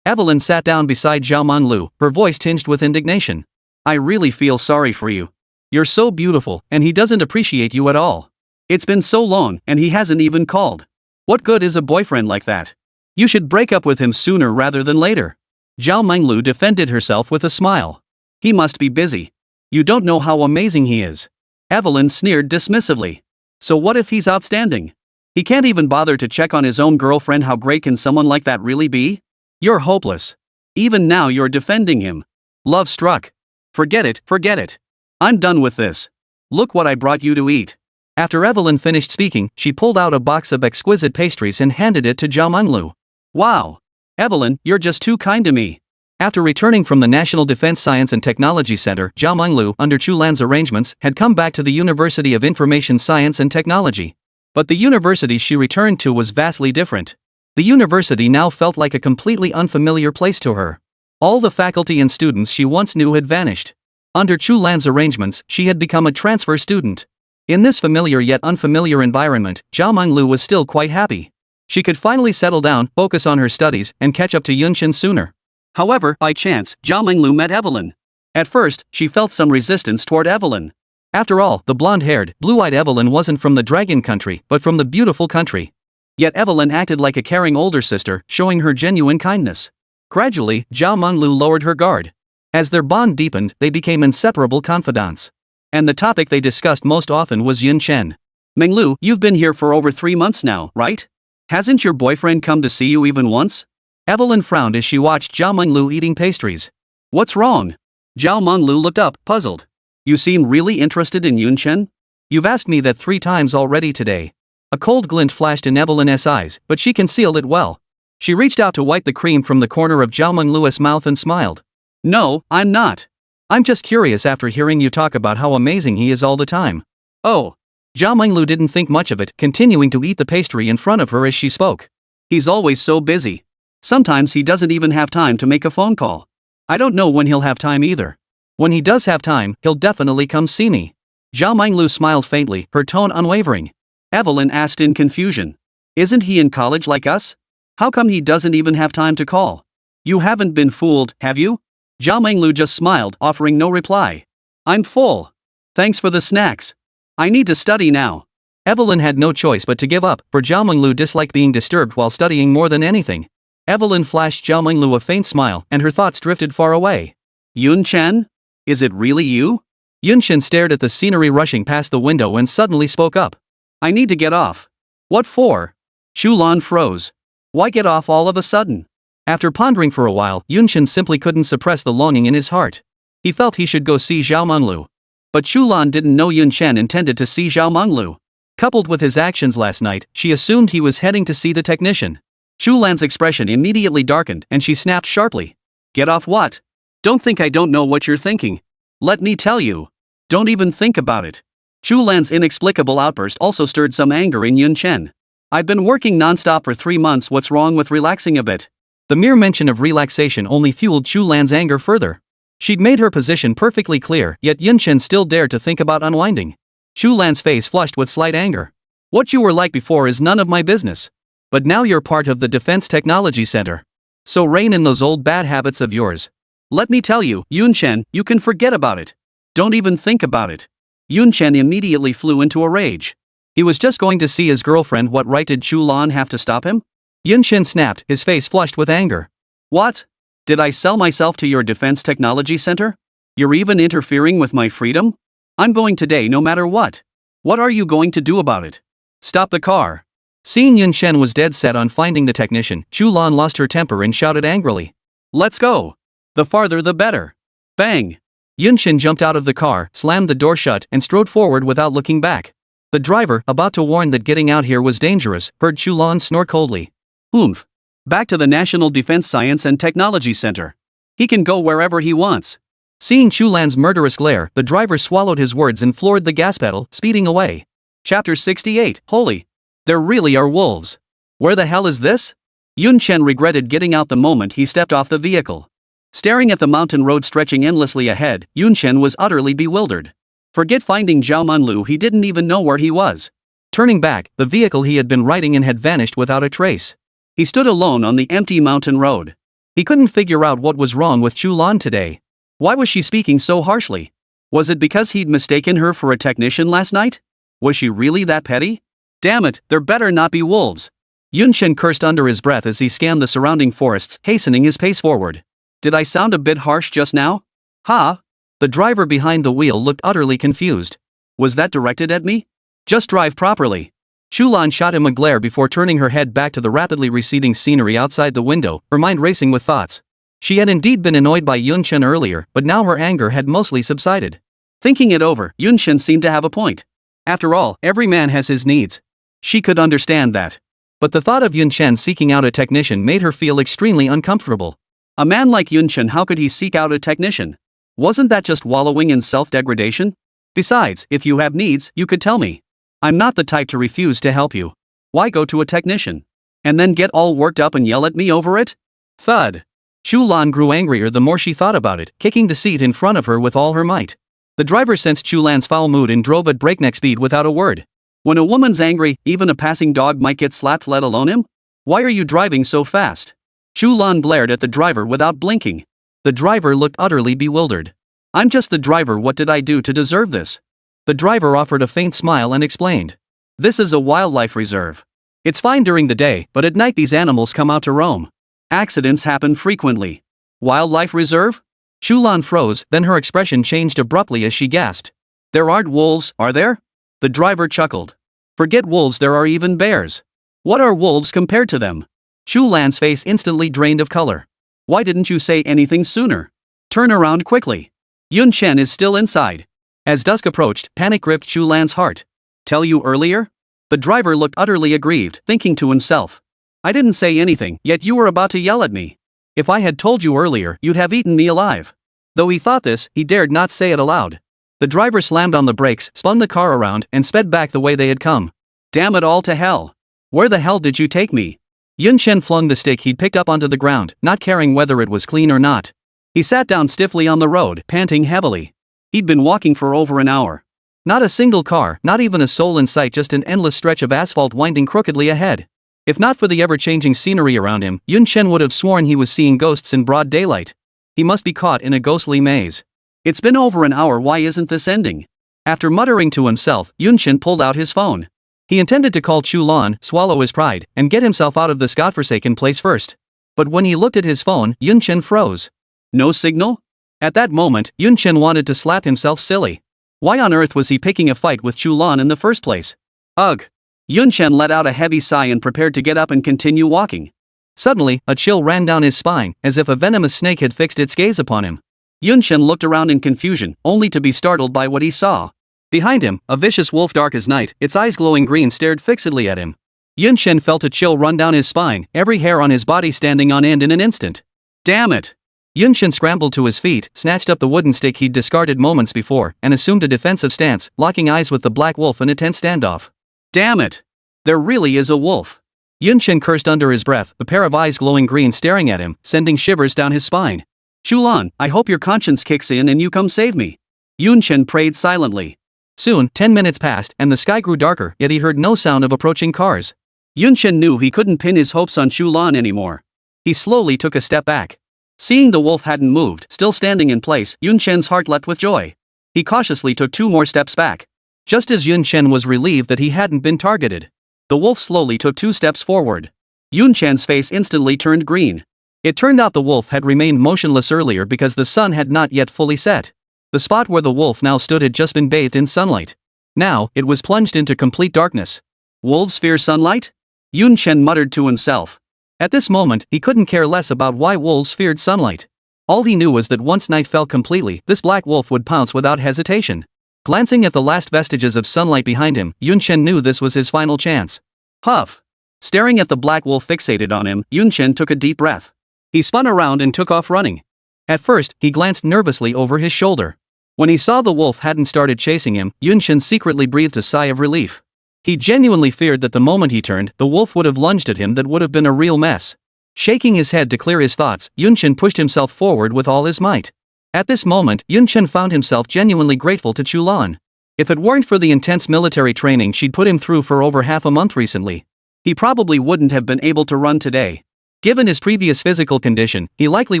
Evelyn sat down beside Zhao Menglu, her voice tinged with indignation. I really feel sorry for you. You're so beautiful, and he doesn't appreciate you at all. It's been so long, and he hasn't even called. What good is a boyfriend like that? You should break up with him sooner rather than later. Zhao Menglu defended herself with a smile. He must be busy. You don't know how amazing he is. Evelyn sneered dismissively. So what if he's outstanding? He can't even bother to check on his own girlfriend. How great can someone like that really be? You're hopeless. Even now you're defending him. Love struck. Forget it. I'm done with this. Look what I brought you to eat. After Evelyn finished speaking, she pulled out a box of exquisite pastries and handed it to Zhao Menglu. Wow. Evelyn, you're just too kind to me. After returning from the National Defense Science and Technology Center, Zhao Menglu, under Chu Lan's arrangements, had come back to the University of Information Science and Technology. But the university she returned to was vastly different. The university now felt like a completely unfamiliar place to her. All the faculty and students she once knew had vanished. Under Chu Lan's arrangements, she had become a transfer student. In this familiar yet unfamiliar environment, Zhao Menglu was still quite happy. She could finally settle down, focus on her studies, and catch up to Yun Chen sooner. However, by chance, Zhao Menglu met Evelyn. At first, she felt some resistance toward Evelyn. After all, the blonde-haired, blue-eyed Evelyn wasn't from the dragon country, but from the beautiful country. Yet Evelyn acted like a caring older sister, showing her genuine kindness. Gradually, Zhao Menglu lowered her guard. As their bond deepened, they became inseparable confidants. And the topic they discussed most often was Yun Chen. Menglu, you've been here for over 3 months now, right? Hasn't your boyfriend come to see you even once? Evelyn frowned as she watched Zhao Menglu eating pastries. What's wrong? Zhao Menglu looked up, puzzled. You seem really interested in Yun Chen? You've asked me that 3 times already today. A cold glint flashed in Evelyn's eyes, but she concealed it well. She reached out to wipe the cream from the corner of Zhao Menglu's mouth and smiled. No, I'm not. I'm just curious after hearing you talk about how amazing he is all the time. Oh. Zhao Menglu didn't think much of it, continuing to eat the pastry in front of her as she spoke. He's always so busy. Sometimes he doesn't even have time to make a phone call. I don't know when he'll have time either. When he does have time, he'll definitely come see me. Zhao Menglu smiled faintly, her tone unwavering. Evelyn asked in confusion. Isn't he in college like us? How come he doesn't even have time to call? You haven't been fooled, have you? Zhao Menglu just smiled, offering no reply. I'm full. Thanks for the snacks. I need to study now. Evelyn had no choice but to give up, for Zhao Menglu disliked being disturbed while studying more than anything. Evelyn flashed Zhao Menglu a faint smile, and her thoughts drifted far away. Yun Chen? Is it really you? Yun Chen stared at the scenery rushing past the window and suddenly spoke up. I need to get off. What for? Chu Lan froze. Why get off all of a sudden? After pondering for a while, Yun Chen simply couldn't suppress the longing in his heart. He felt he should go see Zhao Menglu. But Chu Lan didn't know Yun Chen intended to see Zhao Menglu. Coupled with his actions last night, she assumed he was heading to see the technician. Chu Lan's expression immediately darkened and she snapped sharply. Get off what? Don't think I don't know what you're thinking. Let me tell you. Don't even think about it. Chu Lan's inexplicable outburst also stirred some anger in Yun Chen. I've been working non-stop for 3 months. What's wrong with relaxing a bit? The mere mention of relaxation only fueled Chu Lan's anger further. She'd made her position perfectly clear, yet Yun Chen still dared to think about unwinding. Chu Lan's face flushed with slight anger. What you were like before is none of my business. But now you're part of the Defense Technology Center. So rein in those old bad habits of yours. Let me tell you, Yun Chen, you can forget about it. Don't even think about it. Yun Chen immediately flew into a rage. He was just going to see his girlfriend. What right did Chu Lan have to stop him? Yun Chen snapped, his face flushed with anger. What? Did I sell myself to your Defense Technology Center? You're even interfering with my freedom? I'm going today no matter what. What are you going to do about it? Stop the car. Seeing Yun Chen was dead set on finding the technician, Chu Lan lost her temper and shouted angrily. Let's go. The farther the better. Bang. Yun Chen jumped out of the car, slammed the door shut, and strode forward without looking back. The driver, about to warn that getting out here was dangerous, heard Chu Lan snore coldly. Oomph. Back to the National Defense Science and Technology Center. He can go wherever he wants. Seeing Chu Lan's murderous glare, the driver swallowed his words and floored the gas pedal, speeding away. Chapter 68. Holy. There really are wolves. Where the hell is this? Yun Chen regretted getting out the moment he stepped off the vehicle. Staring at the mountain road stretching endlessly ahead, Yun Chen was utterly bewildered. Forget finding Zhao Manlu, he didn't even know where he was. Turning back, the vehicle he had been riding in had vanished without a trace. He stood alone on the empty mountain road. He couldn't figure out what was wrong with Chu Lan today. Why was she speaking so harshly? Was it because he'd mistaken her for a technician last night? Was she really that petty? Damn it, there better not be wolves. Yun Chen cursed under his breath as he scanned the surrounding forests, hastening his pace forward. Did I sound a bit harsh just now? Ha? The driver behind the wheel looked utterly confused. Was that directed at me? Just drive properly. Chu Lan shot him a glare before turning her head back to the rapidly receding scenery outside the window, her mind racing with thoughts. She had indeed been annoyed by Yun Chen earlier, but now her anger had mostly subsided. Thinking it over, Yun Chen seemed to have a point. After all, every man has his needs. She could understand that. But the thought of Yun Chen seeking out a technician made her feel extremely uncomfortable. A man like Yun Chen, how could he seek out a technician? Wasn't that just wallowing in self-degradation? Besides, if you have needs, you could tell me. I'm not the type to refuse to help you. Why go to a technician? And then get all worked up and yell at me over it? Thud. Chu Lan grew angrier the more she thought about it, kicking the seat in front of her with all her might. The driver sensed Chu Lan's foul mood and drove at breakneck speed without a word. When a woman's angry, even a passing dog might get slapped, let alone him? Why are you driving so fast? Chu Lan glared at the driver without blinking. The driver looked utterly bewildered. I'm just the driver, what did I do to deserve this? The driver offered a faint smile and explained. This is a wildlife reserve. It's fine during the day, but at night these animals come out to roam. Accidents happen frequently. Wildlife reserve? Chu Lan froze, then her expression changed abruptly as she gasped. There aren't wolves, are there? The driver chuckled. Forget wolves, there are even bears. What are wolves compared to them? Chu Lan's face instantly drained of color. Why didn't you say anything sooner? Turn around quickly. Yun Chen is still inside. As dusk approached, panic gripped Chu Lan's heart. Tell you earlier? The driver looked utterly aggrieved, thinking to himself. I didn't say anything, yet you were about to yell at me. If I had told you earlier, you'd have eaten me alive. Though he thought this, he dared not say it aloud. The driver slammed on the brakes, spun the car around, and sped back the way they had come. Damn it all to hell. Where the hell did you take me? Yun Chen flung the stick he'd picked up onto the ground, not caring whether it was clean or not. He sat down stiffly on the road, panting heavily. He'd been walking for over an hour. Not a single car, not even a soul in sight, just an endless stretch of asphalt winding crookedly ahead. If not for the ever-changing scenery around him, Yun Chen would have sworn he was seeing ghosts in broad daylight. He must be caught in a ghostly maze. It's been over an hour, why isn't this ending? After muttering to himself, Yun Chen pulled out his phone. He intended to call Chu Lan, swallow his pride, and get himself out of this godforsaken place first. But when he looked at his phone, Yun Chen froze. No signal? At that moment, Yun Chen wanted to slap himself silly. Why on earth was he picking a fight with Chu Lan in the first place? Ugh! Yun Chen let out a heavy sigh and prepared to get up and continue walking. Suddenly, a chill ran down his spine, as if a venomous snake had fixed its gaze upon him. Yun Chen looked around in confusion, only to be startled by what he saw. Behind him, a vicious wolf dark as night, its eyes glowing green, stared fixedly at him. Yun Chen felt a chill run down his spine, every hair on his body standing on end in an instant. Damn it! Yun Chen scrambled to his feet, snatched up the wooden stick he'd discarded moments before, and assumed a defensive stance, locking eyes with the black wolf in a tense standoff. Damn it! There really is a wolf. Yun Chen cursed under his breath, a pair of eyes glowing green staring at him, sending shivers down his spine. Chu Lan, I hope your conscience kicks in and you come save me. Yun Chen prayed silently. Soon, 10 minutes passed and the sky grew darker, yet he heard no sound of approaching cars. Yun Chen knew he couldn't pin his hopes on Chu Lan anymore. He slowly took a step back. Seeing the wolf hadn't moved, still standing in place, Yun Chen's heart leapt with joy. He cautiously took 2 more steps back. Just as Yun Chen was relieved that he hadn't been targeted, the wolf slowly took 2 steps forward. Yun Chen's face instantly turned green. It turned out the wolf had remained motionless earlier because the sun had not yet fully set. The spot where the wolf now stood had just been bathed in sunlight. Now, it was plunged into complete darkness. Wolves fear sunlight? Yun Chen muttered to himself. At this moment, he couldn't care less about why wolves feared sunlight. All he knew was that once night fell completely, this black wolf would pounce without hesitation. Glancing at the last vestiges of sunlight behind him, Yun Chen knew this was his final chance. Huff! Staring at the black wolf fixated on him, Yun Chen took a deep breath. He spun around and took off running. At first, he glanced nervously over his shoulder. When he saw the wolf hadn't started chasing him, Yun Chen secretly breathed a sigh of relief. He genuinely feared that the moment he turned, the wolf would have lunged at him. That would have been a real mess. Shaking his head to clear his thoughts, Yun Chen pushed himself forward with all his might. At this moment, Yun Chen found himself genuinely grateful to Chu Lan. If it weren't for the intense military training she'd put him through for over half a month recently, he probably wouldn't have been able to run today. Given his previous physical condition, he likely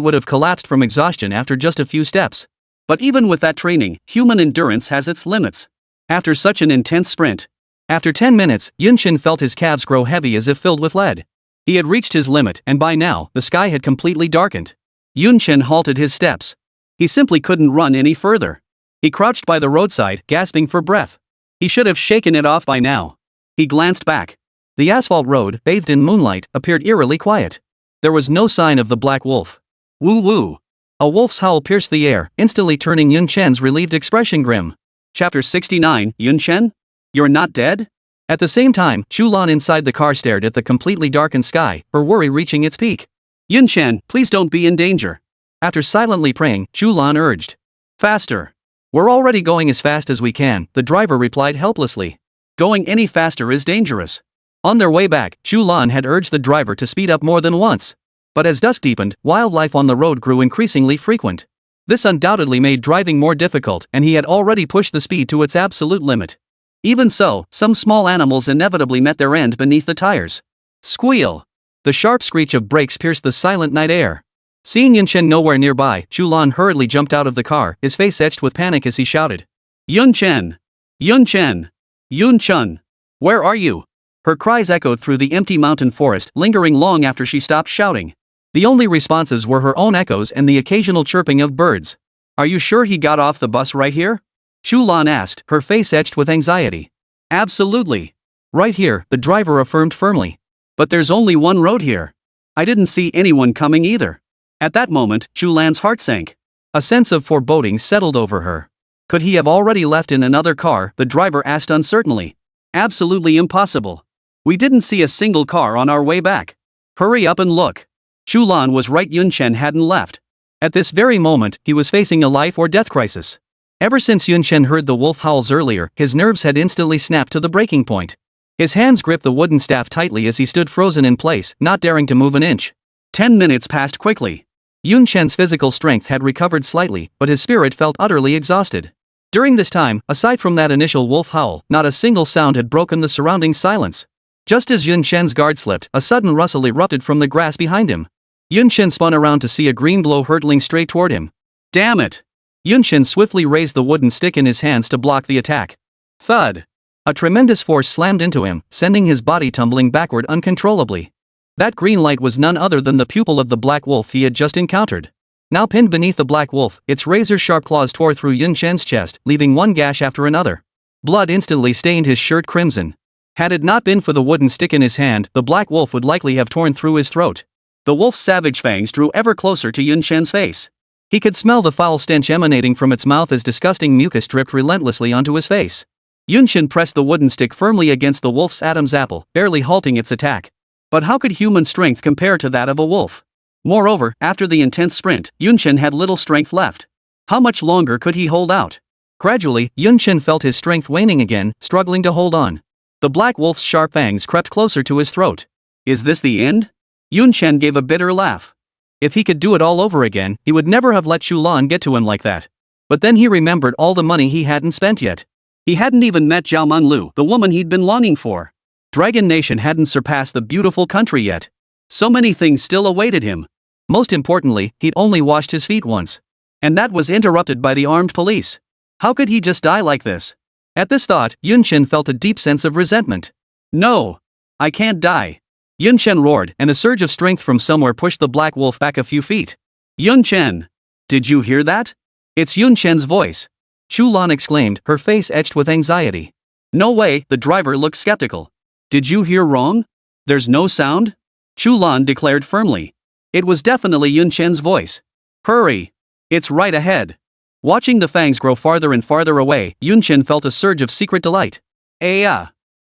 would have collapsed from exhaustion after just a few steps. But even with that training, human endurance has its limits. After such an intense sprint, after 10 minutes, Yun Chen felt his calves grow heavy as if filled with lead. He had reached his limit, and by now, the sky had completely darkened. Yun Chen halted his steps. He simply couldn't run any further. He crouched by the roadside, gasping for breath. He should have shaken it off by now. He glanced back. The asphalt road, bathed in moonlight, appeared eerily quiet. There was no sign of the black wolf. Woo woo! A wolf's howl pierced the air, instantly turning Yun Chen's relieved expression grim. Chapter 69, Yun Chen? You're not dead? At the same time, Chu Lan inside the car stared at the completely darkened sky, her worry reaching its peak. Yun Chen, please don't be in danger. After silently praying, Chu Lan urged. Faster. We're already going as fast as we can, the driver replied helplessly. Going any faster is dangerous. On their way back, Chu Lan had urged the driver to speed up more than once. But as dusk deepened, wildlife on the road grew increasingly frequent. This undoubtedly made driving more difficult, and he had already pushed the speed to its absolute limit. Even so, some small animals inevitably met their end beneath the tires. Squeal! The sharp screech of brakes pierced the silent night air. Seeing Yun Chen nowhere nearby, Chu Lan hurriedly jumped out of the car, his face etched with panic as he shouted. Yun Chen! Yun Chen! Yun Chen! Where are you? Her cries echoed through the empty mountain forest, lingering long after she stopped shouting. The only responses were her own echoes and the occasional chirping of birds. Are you sure he got off the bus right here? Chu Lan asked, her face etched with anxiety. Absolutely. Right here, the driver affirmed firmly. But there's only one road here. I didn't see anyone coming either. At that moment, Chu Lan's heart sank. A sense of foreboding settled over her. Could he have already left in another car? The driver asked uncertainly. Absolutely impossible. We didn't see a single car on our way back. Hurry up and look. Chu Lan was right, Yun Chen hadn't left. At this very moment, he was facing a life or death crisis. Ever since Yun Chen heard the wolf howls earlier, his nerves had instantly snapped to the breaking point. His hands gripped the wooden staff tightly as he stood frozen in place, not daring to move an inch. 10 minutes passed quickly. Yun Chen's physical strength had recovered slightly, but his spirit felt utterly exhausted. During this time, aside from that initial wolf howl, not a single sound had broken the surrounding silence. Just as Yun Chen's guard slipped, a sudden rustle erupted from the grass behind him. Yun Chen spun around to see a green glow hurtling straight toward him. Damn it! Yun Chen swiftly raised the wooden stick in his hands to block the attack. Thud! A tremendous force slammed into him, sending his body tumbling backward uncontrollably. That green light was none other than the pupil of the black wolf he had just encountered. Now pinned beneath the black wolf, its razor-sharp claws tore through Yun Chen's chest, leaving one gash after another. Blood instantly stained his shirt crimson. Had it not been for the wooden stick in his hand, the black wolf would likely have torn through his throat. The wolf's savage fangs drew ever closer to Yun Chen's face. He could smell the foul stench emanating from its mouth as disgusting mucus dripped relentlessly onto his face. Yun Chen pressed the wooden stick firmly against the wolf's Adam's apple, barely halting its attack. But how could human strength compare to that of a wolf? Moreover, after the intense sprint, Yun Chen had little strength left. How much longer could he hold out? Gradually, Yun Chen felt his strength waning again, struggling to hold on. The black wolf's sharp fangs crept closer to his throat. Is this the end? Yun Chen gave a bitter laugh. If he could do it all over again, he would never have let Chu Lan get to him like that. But then he remembered all the money he hadn't spent yet. He hadn't even met Zhao Menglu, the woman he'd been longing for. Dragon Nation hadn't surpassed the beautiful country yet. So many things still awaited him. Most importantly, he'd only washed his feet once. And that was interrupted by the armed police. How could he just die like this? At this thought, Yun Chen felt a deep sense of resentment. No! I can't die! Yun Chen roared, and a surge of strength from somewhere pushed the black wolf back a few feet. Yun Chen! Did you hear that? It's Yun Chen's voice. Chu Lan exclaimed, her face etched with anxiety. No way, the driver looked skeptical. Did you hear wrong? There's no sound? Chu Lan declared firmly. It was definitely Yun Chen's voice. Hurry! It's right ahead. Watching the fangs grow farther and farther away, Yun Chen felt a surge of secret delight.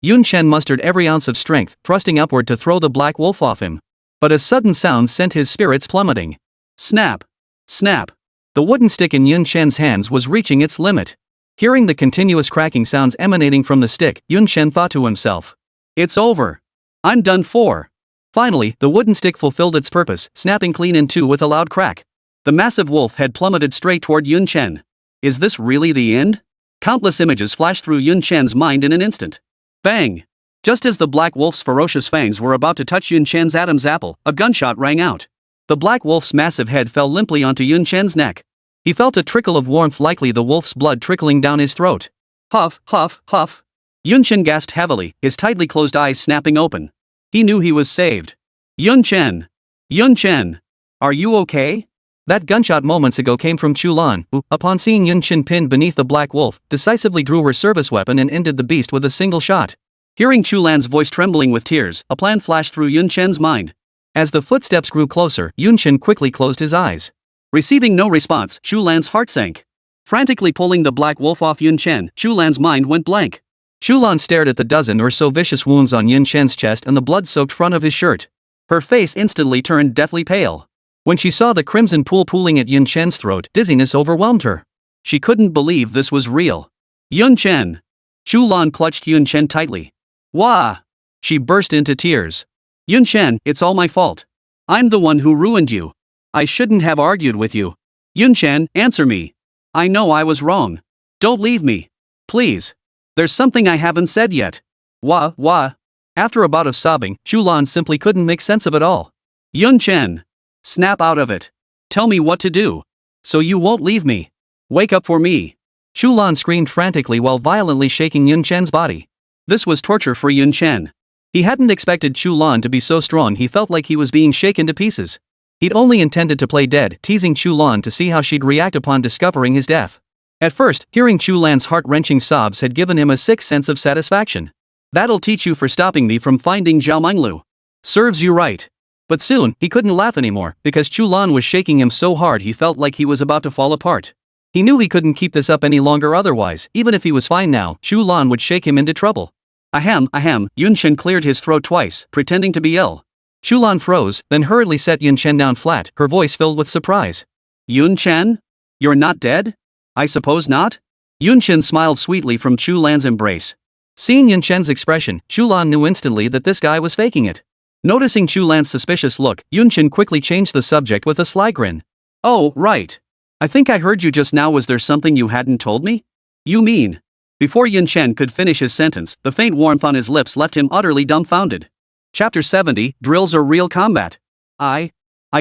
Yun Chen mustered every ounce of strength, thrusting upward to throw the black wolf off him. But a sudden sound sent his spirits plummeting. Snap! Snap! The wooden stick in Yun Chen's hands was reaching its limit. Hearing the continuous cracking sounds emanating from the stick, Yun Chen thought to himself. It's over. I'm done for. Finally, the wooden stick fulfilled its purpose, snapping clean in two with a loud crack. The massive wolf had plummeted straight toward Yun Chen. Is this really the end? Countless images flashed through Yun Chen's mind in an instant. Bang! Just as the black wolf's ferocious fangs were about to touch Yun Chen's Adam's apple, a gunshot rang out. The black wolf's massive head fell limply onto Yun Chen's neck. He felt a trickle of warmth, likely the wolf's blood trickling down his throat. Huff, huff, huff. Yun Chen gasped heavily, his tightly closed eyes snapping open. He knew he was saved. Yun Chen! Yun Chen! Are you okay? That gunshot moments ago came from Chu Lan, who, upon seeing Yun Chen pinned beneath the black wolf, decisively drew her service weapon and ended the beast with a single shot. Hearing Chu Lan's voice trembling with tears, a plan flashed through Yun Chen's mind. As the footsteps grew closer, Yun Chen quickly closed his eyes. Receiving no response, Chu Lan's heart sank. Frantically pulling the black wolf off Yun Chen, Chu Lan's mind went blank. Chu Lan stared at the dozen or so vicious wounds on Yun Chen's chest and the blood-soaked front of his shirt. Her face instantly turned deathly pale. When she saw the crimson pool pooling at Yun Chen's throat, dizziness overwhelmed her. She couldn't believe this was real. Yun Chen! Chu Lan clutched Yun Chen tightly. Wah! She burst into tears. Yun Chen, it's all my fault. I'm the one who ruined you. I shouldn't have argued with you. Yun Chen, answer me. I know I was wrong. Don't leave me. Please. There's something I haven't said yet. Wah. After a bout of sobbing, Chu Lan simply couldn't make sense of it all. Yun Chen. Snap out of it. Tell me what to do. So you won't leave me. Wake up for me. Chu Lan screamed frantically while violently shaking Yun Chen's body. This was torture for Yun Chen. He hadn't expected Chu Lan to be so strong. He felt like he was being shaken to pieces. He'd only intended to play dead, teasing Chu Lan to see how she'd react upon discovering his death. At first, hearing Chu Lan's heart-wrenching sobs had given him a sick sense of satisfaction. That'll teach you for stopping me from finding Zhao Menglu. Serves you right. But soon, he couldn't laugh anymore, because Chu Lan was shaking him so hard he felt like he was about to fall apart. He knew he couldn't keep this up any longer otherwise. Even if he was fine now, Chu Lan would shake him into trouble. Ahem, Yun Chen cleared his throat twice, pretending to be ill. Chu Lan froze, then hurriedly set Yun Chen down flat, her voice filled with surprise. Yun Chen? You're not dead? I suppose not? Yun Chen smiled sweetly from Chu Lan's embrace. Seeing Yun Chen's expression, Chu Lan knew instantly that this guy was faking it. Noticing Chu Lan's suspicious look, Yun Chen quickly changed the subject with a sly grin. Oh, right. I think I heard you just now. Was there something you hadn't told me? You mean? Before Yun Chen could finish his sentence, the faint warmth on his lips left him utterly dumbfounded. Chapter 70, Drills or Real Combat? I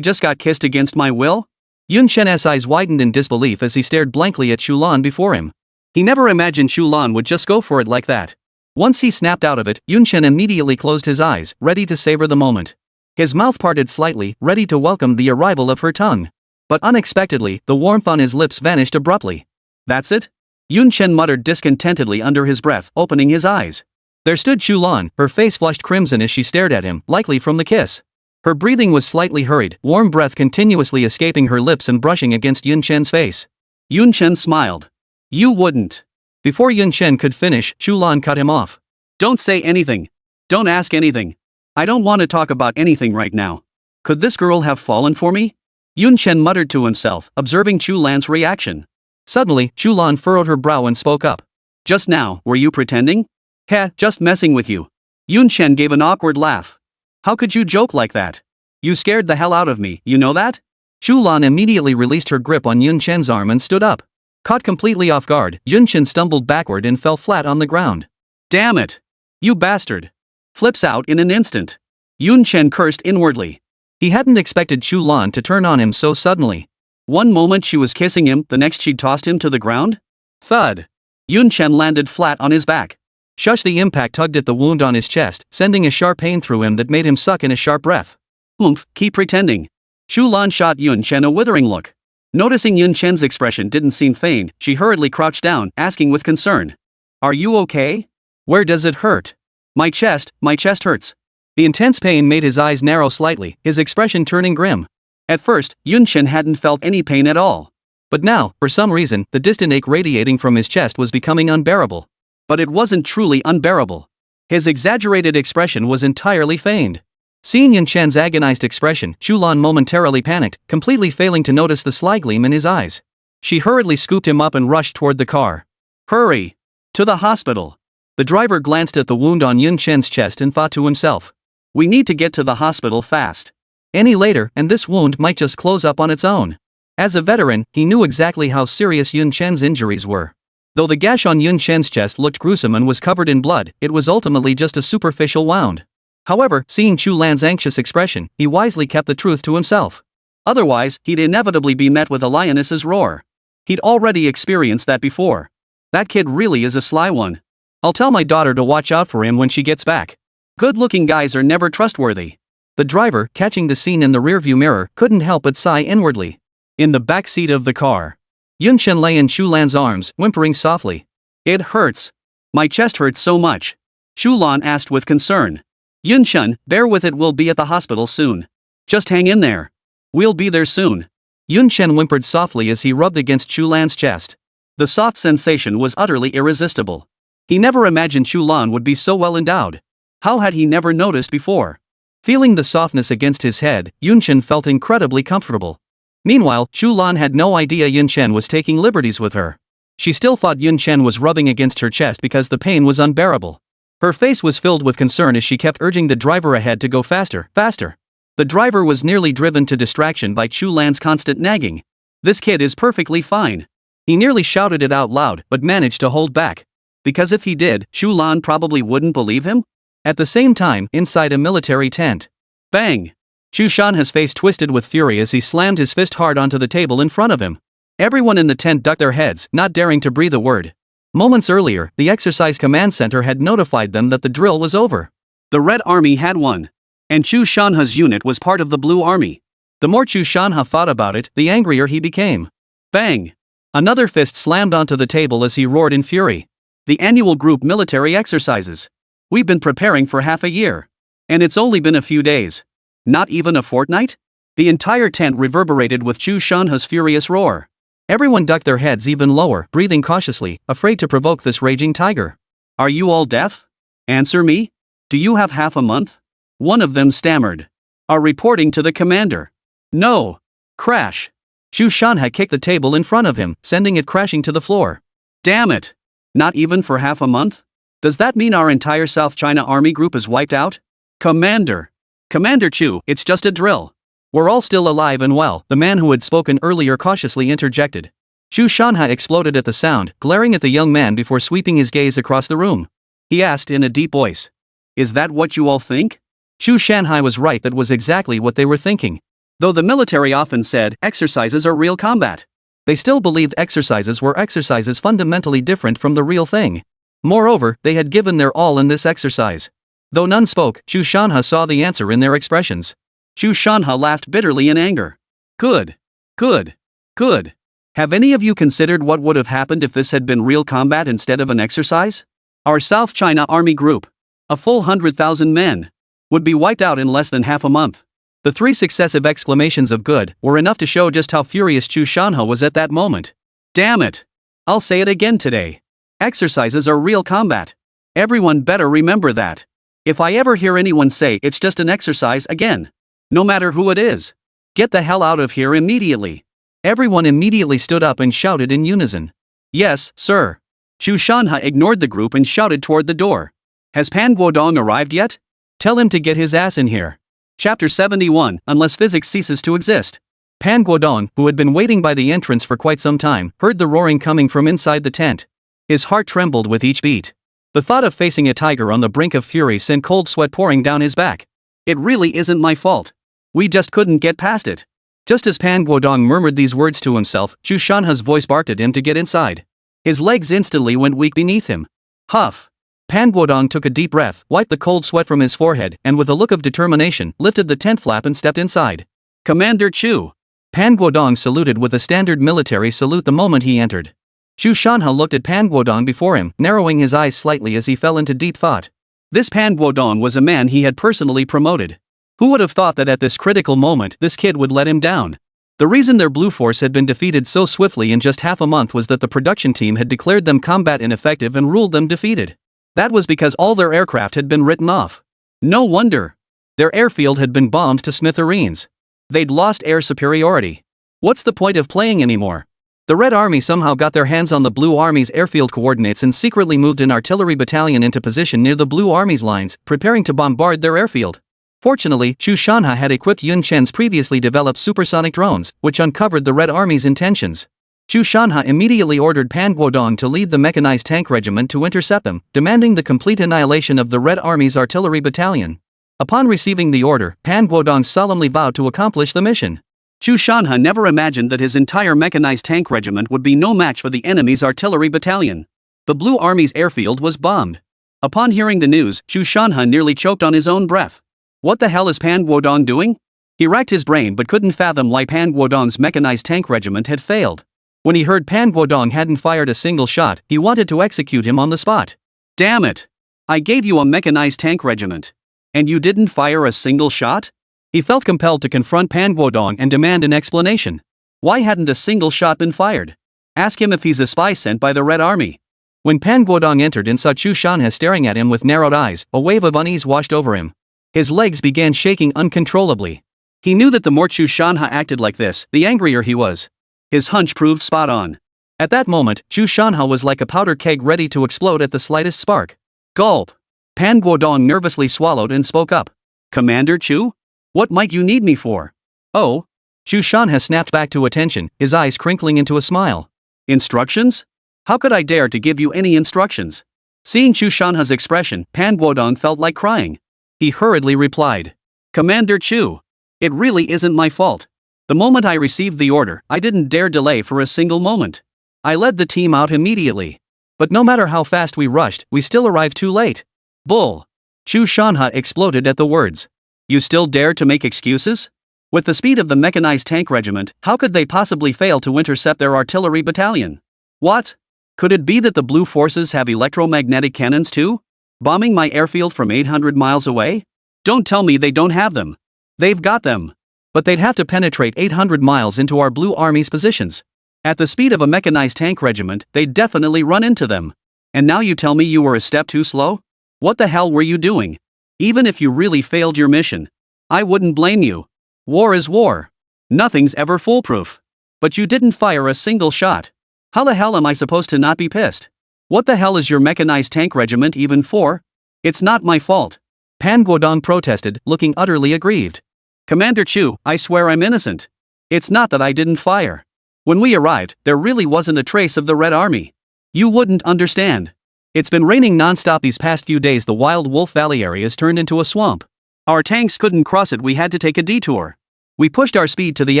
just got kissed against my will? Yun Chen's eyes widened in disbelief as he stared blankly at Chu Lan before him. He never imagined Chu Lan would just go for it like that. Once he snapped out of it, Yun Chen immediately closed his eyes, ready to savor the moment. His mouth parted slightly, ready to welcome the arrival of her tongue. But unexpectedly, the warmth on his lips vanished abruptly. That's it? Yun Chen muttered discontentedly under his breath, opening his eyes. There stood Chu Lan, her face flushed crimson as she stared at him, likely from the kiss. Her breathing was slightly hurried, warm breath continuously escaping her lips and brushing against Yun Chen's face. Yun Chen smiled. You wouldn't. Before Yun Chen could finish, Chu Lan cut him off. Don't say anything. Don't ask anything. I don't want to talk about anything right now. Could this girl have fallen for me? Yun Chen muttered to himself, observing Chu Lan's reaction. Suddenly, Chu Lan furrowed her brow and spoke up. Just now, were you pretending? Heh, just messing with you. Yun Chen gave an awkward laugh. How could you joke like that? You scared the hell out of me, you know that? Chu Lan immediately released her grip on Yun Chen's arm and stood up. Caught completely off guard, Yun Chen stumbled backward and fell flat on the ground. Damn it! You bastard! Flips out in an instant. Yun Chen cursed inwardly. He hadn't expected Chu Lan to turn on him so suddenly. One moment she was kissing him, the next she'd tossed him to the ground? Thud! Yun Chen landed flat on his back. Shush! The impact tugged at the wound on his chest, sending a sharp pain through him that made him suck in a sharp breath. Oomph, keep pretending. Chu Lan shot Yun Chen a withering look. Noticing Yun Chen's expression didn't seem feigned, she hurriedly crouched down, asking with concern. Are you okay? Where does it hurt? My chest hurts. The intense pain made his eyes narrow slightly, his expression turning grim. At first, Yun Chen hadn't felt any pain at all. But now, for some reason, the distant ache radiating from his chest was becoming unbearable. But it wasn't truly unbearable. His exaggerated expression was entirely feigned. Seeing Yun Chen's agonized expression, Chu Lan momentarily panicked, completely failing to notice the sly gleam in his eyes. She hurriedly scooped him up and rushed toward the car. Hurry! To the hospital! The driver glanced at the wound on Yun Chen's chest and thought to himself. We need to get to the hospital fast. Any later, and this wound might just close up on its own. As a veteran, he knew exactly how serious Yun Chen's injuries were. Though the gash on Yun Chen's chest looked gruesome and was covered in blood, it was ultimately just a superficial wound. However, seeing Chu Lan's anxious expression, he wisely kept the truth to himself. Otherwise, he'd inevitably be met with a lioness's roar. He'd already experienced that before. That kid really is a sly one. I'll tell my daughter to watch out for him when she gets back. Good-looking guys are never trustworthy. The driver, catching the scene in the rearview mirror, couldn't help but sigh inwardly. In the back seat of the car, Yun Chen lay in Chu Lan's arms, whimpering softly. It hurts. My chest hurts so much. Chu Lan asked with concern. Yun Chen, bear with it, we'll be at the hospital soon. Just hang in there. We'll be there soon. Yun Chen whimpered softly as he rubbed against Chu Lan's chest. The soft sensation was utterly irresistible. He never imagined Chu Lan would be so well endowed. How had he never noticed before? Feeling the softness against his head, Yun Chen felt incredibly comfortable. Meanwhile, Chu Lan had no idea Yun Chen was taking liberties with her. She still thought Yun Chen was rubbing against her chest because the pain was unbearable. Her face was filled with concern as she kept urging the driver ahead to go faster, faster. The driver was nearly driven to distraction by Chu Lan's constant nagging. This kid is perfectly fine. He nearly shouted it out loud, but managed to hold back. Because if he did, Chu Lan probably wouldn't believe him? At the same time, inside a military tent. Bang! Chu Shanha's face twisted with fury as he slammed his fist hard onto the table in front of him. Everyone in the tent ducked their heads, not daring to breathe a word. Moments earlier, the exercise command center had notified them that the drill was over. The Red Army had won. And Chu Shanha's unit was part of the Blue Army. The more Chu Shanha thought about it, the angrier he became. Bang! Another fist slammed onto the table as he roared in fury. The annual group military exercises. We've been preparing for half a year. And it's only been a few days. Not even a fortnight? The entire tent reverberated with Chu Shanha's furious roar. Everyone ducked their heads even lower, breathing cautiously, afraid to provoke this raging tiger. Are you all deaf? Answer me? Do you have half a month? One of them stammered. Are reporting to the commander. No. Crash. Chu Shanha kicked the table in front of him, sending it crashing to the floor. Damn it. Not even for half a month? Does that mean our entire South China Army group is wiped out? Commander. Commander Chu, it's just a drill. We're all still alive and well, the man who had spoken earlier cautiously interjected. Chu Shanha exploded at the sound, glaring at the young man before sweeping his gaze across the room. He asked in a deep voice. Is that what you all think? Chu Shanhai was right, that was exactly what they were thinking. Though the military often said exercises are real combat, they still believed exercises were exercises fundamentally different from the real thing. Moreover, they had given their all in this exercise. Though none spoke, Chu Shanha saw the answer in their expressions. Chu Shanha laughed bitterly in anger. Good. Good. Good. Have any of you considered what would have happened if this had been real combat instead of an exercise? Our South China Army group, a full 100,000 men, would be wiped out in less than half a month. The three successive exclamations of good were enough to show just how furious Chu Shanha was at that moment. Damn it! I'll say it again today. Exercises are real combat. Everyone better remember that. If I ever hear anyone say it's just an exercise again, no matter who it is, get the hell out of here immediately. Everyone immediately stood up and shouted in unison. Yes, sir. Chu Shanha ignored the group and shouted toward the door. Has Pan Guodong arrived yet? Tell him to get his ass in here. Chapter 71, Unless Physics Ceases to Exist. Pan Guodong, who had been waiting by the entrance for quite some time, heard the roaring coming from inside the tent. His heart trembled with each beat. The thought of facing a tiger on the brink of fury sent cold sweat pouring down his back. It really isn't my fault. We just couldn't get past it. Just as Pan Guodong murmured these words to himself, Chu Shanha's voice barked at him to get inside. His legs instantly went weak beneath him. Huff. Pan Guodong took a deep breath, wiped the cold sweat from his forehead, and with a look of determination, lifted the tent flap and stepped inside. Commander Chu. Pan Guodong saluted with a standard military salute the moment he entered. Chu Shanha looked at Pan Guodong before him, narrowing his eyes slightly as he fell into deep thought. This Pan Guodong was a man he had personally promoted. Who would have thought that at this critical moment this kid would let him down? The reason their Blue Force had been defeated so swiftly in just half a month was that the production team had declared them combat ineffective and ruled them defeated. That was because all their aircraft had been written off. No wonder. Their airfield had been bombed to smithereens. They'd lost air superiority. What's the point of playing anymore? The Red Army somehow got their hands on the Blue Army's airfield coordinates and secretly moved an artillery battalion into position near the Blue Army's lines, preparing to bombard their airfield. Fortunately, Chu Shanha had equipped Yun Chen's previously developed supersonic drones, which uncovered the Red Army's intentions. Chu Shanha immediately ordered Pan Guodong to lead the mechanized tank regiment to intercept them, demanding the complete annihilation of the Red Army's artillery battalion. Upon receiving the order, Pan Guodong solemnly vowed to accomplish the mission. Chu Shanha never imagined that his entire mechanized tank regiment would be no match for the enemy's artillery battalion. The Blue Army's airfield was bombed. Upon hearing the news, Chu Shanha nearly choked on his own breath. What the hell is Pan Guodong doing? He racked his brain but couldn't fathom why Pan Guodong's mechanized tank regiment had failed. When he heard Pan Guodong hadn't fired a single shot, he wanted to execute him on the spot. Damn it! I gave you a mechanized tank regiment. And you didn't fire a single shot? He felt compelled to confront Pan Guodong and demand an explanation. Why hadn't a single shot been fired? Ask him if he's a spy sent by the Red Army. When Pan Guodong entered and saw Chu Shanha staring at him with narrowed eyes, a wave of unease washed over him. His legs began shaking uncontrollably. He knew that the more Chu Shanha acted like this, the angrier he was. His hunch proved spot on. At that moment, Chu Shanha was like a powder keg ready to explode at the slightest spark. Gulp. Pan Guodong nervously swallowed and spoke up. Commander Chu? What might you need me for? Oh. Chu Shanha snapped back to attention, his eyes crinkling into a smile. Instructions? How could I dare to give you any instructions? Seeing Chu Shanha's expression, Pan Guodong felt like crying. He hurriedly replied. Commander Chu. It really isn't my fault. The moment I received the order, I didn't dare delay for a single moment. I led the team out immediately. But no matter how fast we rushed, we still arrived too late. Bull. Chu Shanha exploded at the words. You still dare to make excuses? With the speed of the mechanized tank regiment, how could they possibly fail to intercept their artillery battalion? What? Could it be that the Blue Forces have electromagnetic cannons too? Bombing my airfield from 800 miles away? Don't tell me they don't have them. They've got them. But they'd have to penetrate 800 miles into our Blue Army's positions. At the speed of a mechanized tank regiment, they'd definitely run into them. And now you tell me you were a step too slow? What the hell were you doing? Even if you really failed your mission, I wouldn't blame you. War is war. Nothing's ever foolproof. But you didn't fire a single shot. How the hell am I supposed to not be pissed? What the hell is your mechanized tank regiment even for? It's not my fault. Pan Guodong protested, looking utterly aggrieved. Commander Chu, I swear I'm innocent. It's not that I didn't fire. When we arrived, there really wasn't a trace of the Red Army. You wouldn't understand. It's been raining non-stop these past few days. The Wild Wolf Valley area has turned into a swamp. Our tanks couldn't cross it. We had to take a detour. We pushed our speed to the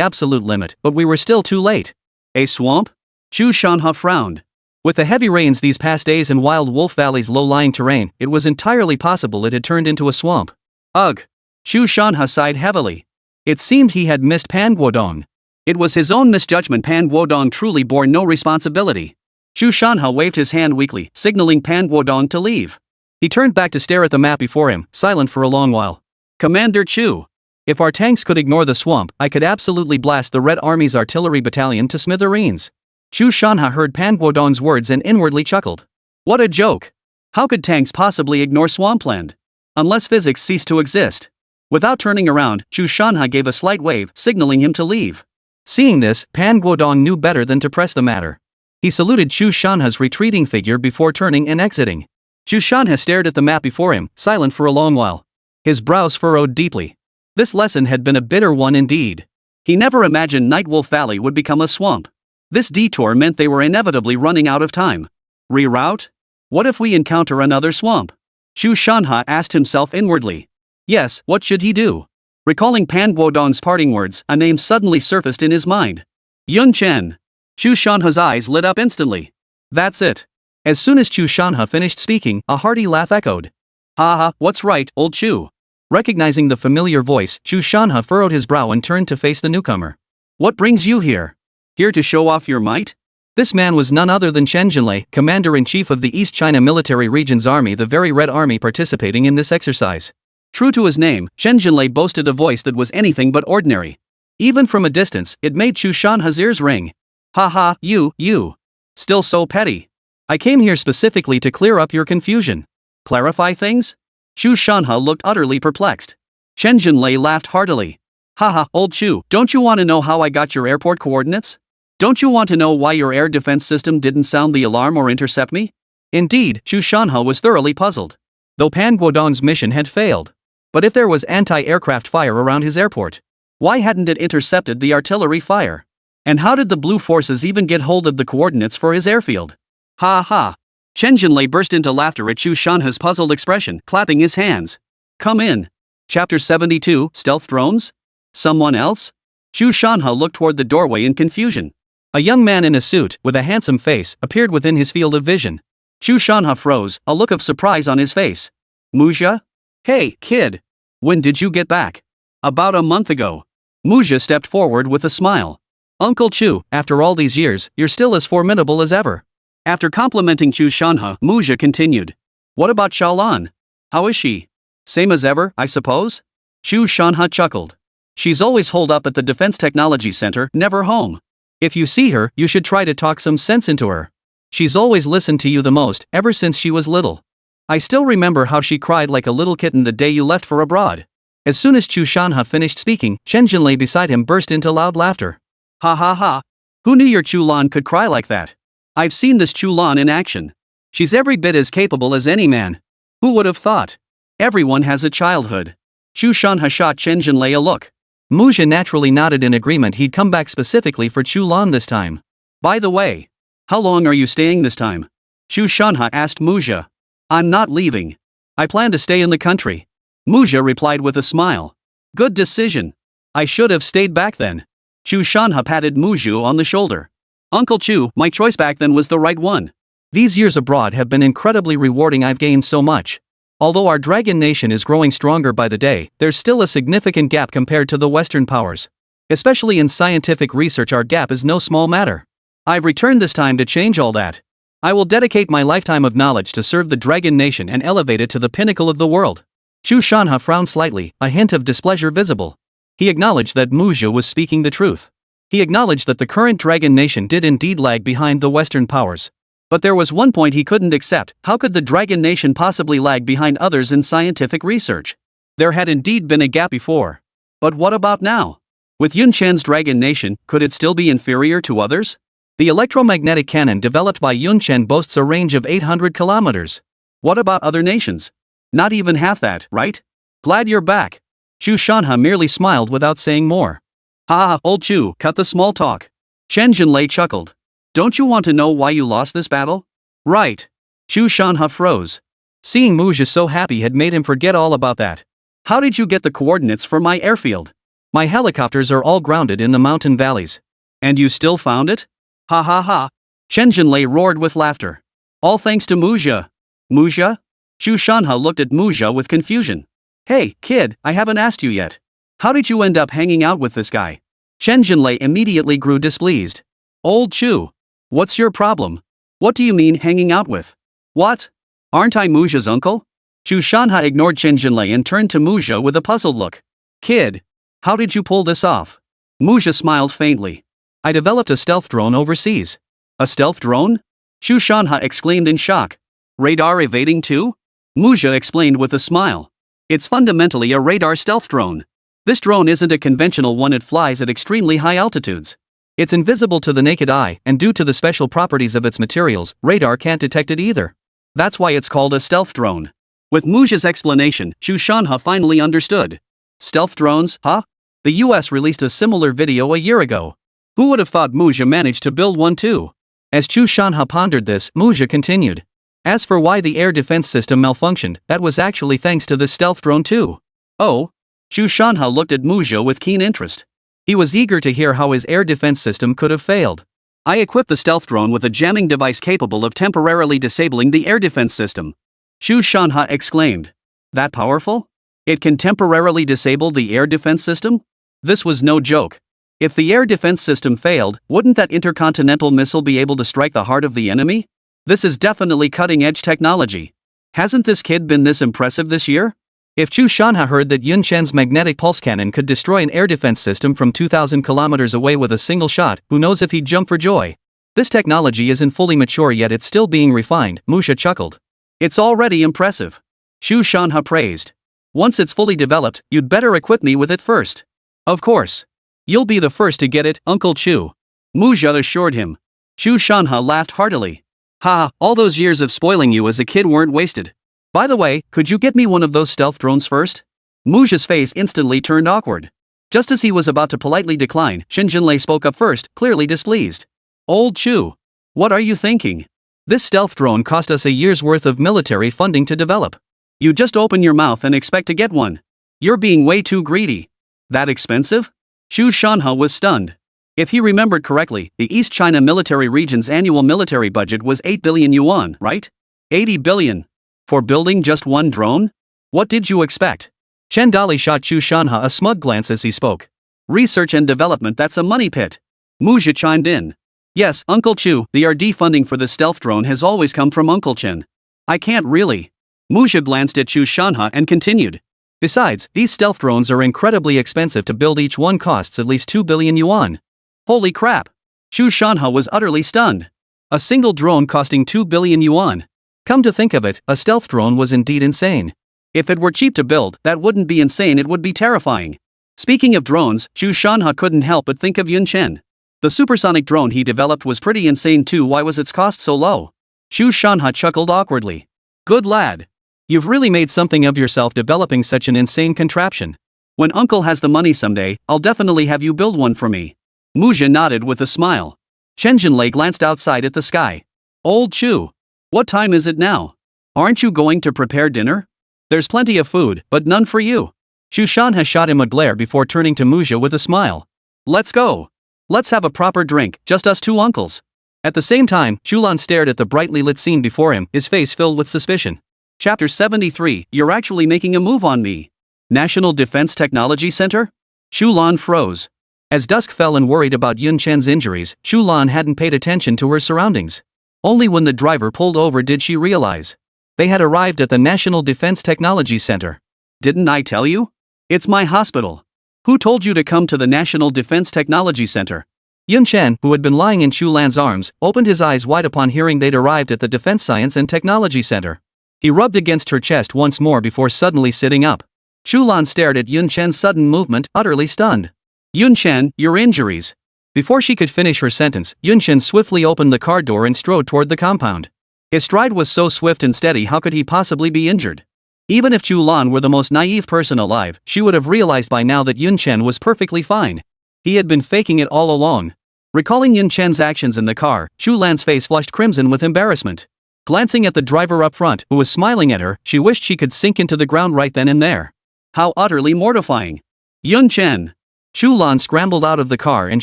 absolute limit, but we were still too late. A swamp? Chu Shanha frowned. With the heavy rains these past days in Wild Wolf Valley's low-lying terrain, it was entirely possible it had turned into a swamp. Ugh. Chu Shanha sighed heavily. It seemed he had missed Pan Guodong. It was his own misjudgment. Pan Guodong truly bore no responsibility. Chu Shanha waved his hand weakly, signaling Pan Guodong to leave. He turned back to stare at the map before him, silent for a long while. Commander Chu. If our tanks could ignore the swamp, I could absolutely blast the Red Army's artillery battalion to smithereens. Chu Shanha heard Pan Guodong's words and inwardly chuckled. What a joke! How could tanks possibly ignore swampland? Unless physics ceased to exist. Without turning around, Chu Shanha gave a slight wave, signaling him to leave. Seeing this, Pan Guodong knew better than to press the matter. He saluted Chu Shanha's retreating figure before turning and exiting. Chu Shanha stared at the map before him, silent for a long while. His brows furrowed deeply. This lesson had been a bitter one indeed. He never imagined Nightwolf Valley would become a swamp. This detour meant they were inevitably running out of time. Reroute? What if we encounter another swamp? Chu Lan asked himself inwardly. Yes, what should he do? Recalling Pan Guodong's parting words, a name suddenly surfaced in his mind. Yun Chen. Chu Lan's eyes lit up instantly. That's it. As soon as Chu Lan finished speaking, a hearty laugh echoed. Haha, what's right, old Chu? Recognizing the familiar voice, Chu Lan furrowed his brow and turned to face the newcomer. What brings you here? Here to show off your might? This man was none other than Chen Jinlei, Commander-in-Chief of the East China Military Region's Army, the very Red Army participating in this exercise. True to his name, Chen Jinlei boasted a voice that was anything but ordinary. Even from a distance, it made Chu Lan's ears ring. Haha, you. Still so petty. I came here specifically to clear up your confusion. Clarify things? Chu Lan looked utterly perplexed. Chen Jinlei laughed heartily. Haha, old Chu, don't you want to know how I got your airport coordinates? Don't you want to know why your air defense system didn't sound the alarm or intercept me? Indeed, Chu Lan was thoroughly puzzled. Though Pan Guodong's mission had failed. But if there was anti-aircraft fire around his airport, why hadn't it intercepted the artillery fire? And how did the Blue Forces even get hold of the coordinates for his airfield? Ha ha. Chen Jinlei burst into laughter at Chu Lan's puzzled expression, clapping his hands. Come in. Chapter 72, Stealth Drones? Someone else? Chu Lan looked toward the doorway in confusion. A young man in a suit, with a handsome face, appeared within his field of vision. Chu Lan froze, a look of surprise on his face. Muzha? Hey, kid. When did you get back? About a month ago. Muzha stepped forward with a smile. Uncle Chu, after all these years, you're still as formidable as ever. After complimenting Chu Lan, Muzha continued. What about Chu Lan? How is she? Same as ever, I suppose? Chu Lan chuckled. She's always holed up at the Defense Technology Center, never home. If you see her, you should try to talk some sense into her. She's always listened to you the most, ever since she was little. I still remember how she cried like a little kitten the day you left for abroad. As soon as Chu Lan finished speaking, Chen Jinlei beside him burst into loud laughter. Ha ha ha. Who knew your Chu Lan could cry like that? I've seen this Chu Lan in action. She's every bit as capable as any man. Who would have thought? Everyone has a childhood. Chu Lan shot Chen Jinlei a look. Muzha naturally nodded in agreement. He'd come back specifically for Chu Lan this time. By the way, how long are you staying this time? Chu Lan asked Muzha. I'm not leaving. I plan to stay in the country. Muzha replied with a smile. Good decision. I should have stayed back then. Chu Lan patted Muzha on the shoulder. Uncle Chu, my choice back then was the right one. These years abroad have been incredibly rewarding. I've gained so much. Although our dragon nation is growing stronger by the day, there's still a significant gap compared to the Western powers. Especially in scientific research, our gap is no small matter. I've returned this time to change all that. I will dedicate my lifetime of knowledge to serve the dragon nation and elevate it to the pinnacle of the world. Chu Lan frowned slightly, a hint of displeasure visible. He acknowledged that Muzha was speaking the truth. He acknowledged that the current dragon nation did indeed lag behind the Western powers. But there was one point he couldn't accept. How could the dragon nation possibly lag behind others in scientific research? There had indeed been a gap before. But what about now? With Yun Chen's dragon nation, could it still be inferior to others? The electromagnetic cannon developed by Yun Chen boasts a range of 800 kilometers. What about other nations? Not even half that, right? Glad you're back. Chu Lan merely smiled without saying more. Ha, old Chu, cut the small talk. Chen Jinlei chuckled. Don't you want to know why you lost this battle? Right. Chu Lan froze. Seeing Muzha so happy had made him forget all about that. How did you get the coordinates for my airfield? My helicopters are all grounded in the mountain valleys. And you still found it? Ha ha ha. Chen Jinlei roared with laughter. All thanks to Muzha. Muzha? Chu Lan looked at Muzha with confusion. Hey, kid, I haven't asked you yet. How did you end up hanging out with this guy? Chen Jinlei immediately grew displeased. Old Chu. What's your problem? What do you mean hanging out with? What? Aren't I Muzha's uncle? Chu Lan ignored Chen Jinlei and turned to Muzha with a puzzled look. Kid. How did you pull this off? Muzha smiled faintly. I developed a stealth drone overseas. A stealth drone? Chu Lan exclaimed in shock. Radar evading too? Muzha explained with a smile. It's fundamentally a radar stealth drone. This drone isn't a conventional one. It flies at extremely high altitudes. It's invisible to the naked eye, and due to the special properties of its materials, radar can't detect it either. That's why it's called a stealth drone. With Muja's explanation, Chu Lan finally understood. Stealth drones, huh? The US released a similar video a year ago. Who would have thought Muja managed to build one too? As Chu Lan pondered this, Muja continued. As for why the air defense system malfunctioned, that was actually thanks to this stealth drone too. Oh? Chu Lan looked at Muja with keen interest. He was eager to hear how his air defense system could have failed. I equipped the stealth drone with a jamming device capable of temporarily disabling the air defense system. Chu Lan exclaimed. That powerful? It can temporarily disable the air defense system? This was no joke. If the air defense system failed, wouldn't that intercontinental missile be able to strike the heart of the enemy? This is definitely cutting-edge technology. Hasn't this kid been this impressive this year? If Chu Lan heard that Yun Chen's magnetic pulse cannon could destroy an air defense system from 2,000 kilometers away with a single shot, who knows if he'd jump for joy. This technology isn't fully mature yet, it's still being refined, Muja chuckled. It's already impressive. Chu Lan praised. Once it's fully developed, you'd better equip me with it first. Of course. You'll be the first to get it, Uncle Chu. Muja assured him. Chu Lan laughed heartily. Ha, all those years of spoiling you as a kid weren't wasted. By the way, could you get me one of those stealth drones first? Muja's face instantly turned awkward. Just as he was about to politely decline, Shen Jinlei spoke up first, clearly displeased. Old Chu. What are you thinking? This stealth drone cost us a year's worth of military funding to develop. You just open your mouth and expect to get one. You're being way too greedy. That expensive? Chu Lan was stunned. If he remembered correctly, the East China Military Region's annual military budget was 8 billion yuan, right? 80 billion. For building just one drone? What did you expect? Chen Dali shot Chu Lan a smug glance as he spoke. Research and development, that's a money pit. Muja chimed in. Yes, Uncle Chu, the RD funding for the stealth drone has always come from Uncle Chen. I can't really. Muja glanced at Chu Lan and continued. Besides, these stealth drones are incredibly expensive to build, each one costs at least 2 billion yuan. Holy crap! Chu Lan was utterly stunned. A single drone costing 2 billion yuan. Come to think of it, a stealth drone was indeed insane. If it were cheap to build, that wouldn't be insane, it would be terrifying. Speaking of drones, Chu Lan couldn't help but think of Yun Chen. The supersonic drone he developed was pretty insane too. Why was its cost so low? Chu Lan chuckled awkwardly. Good lad. You've really made something of yourself developing such an insane contraption. When Uncle has the money someday, I'll definitely have you build one for me. Muja nodded with a smile. Chen Jinlei glanced outside at the sky. Old Chu. What time is it now? Aren't you going to prepare dinner? There's plenty of food, but none for you. Chu Lan shot him a glare before turning to Muja with a smile. Let's go. Let's have a proper drink, just us two uncles. At the same time, Chu Lan stared at the brightly lit scene before him, his face filled with suspicion. Chapter 73, You're actually making a move on me. National Defense Technology Center? Chu Lan froze. As dusk fell and worried about Yun Chen's injuries, Chu Lan hadn't paid attention to her surroundings. Only when the driver pulled over did she realize. They had arrived at the National Defense Technology Center. Didn't I tell you? It's my hospital. Who told you to come to the National Defense Technology Center? Yun Chen, who had been lying in Chu Lan's arms, opened his eyes wide upon hearing they'd arrived at the Defense Science and Technology Center. He rubbed against her chest once more before suddenly sitting up. Chu Lan stared at Yun Chen's sudden movement, utterly stunned. Yun Chen, your injuries. Before she could finish her sentence, Yun Chen swiftly opened the car door and strode toward the compound. His stride was so swift and steady, how could he possibly be injured? Even if Chu Lan were the most naive person alive, she would have realized by now that Yun Chen was perfectly fine. He had been faking it all along. Recalling Yun Chen's actions in the car, Chu Lan's face flushed crimson with embarrassment. Glancing at the driver up front, who was smiling at her, she wished she could sink into the ground right then and there. How utterly mortifying. Yun Chen. Chu Lan scrambled out of the car and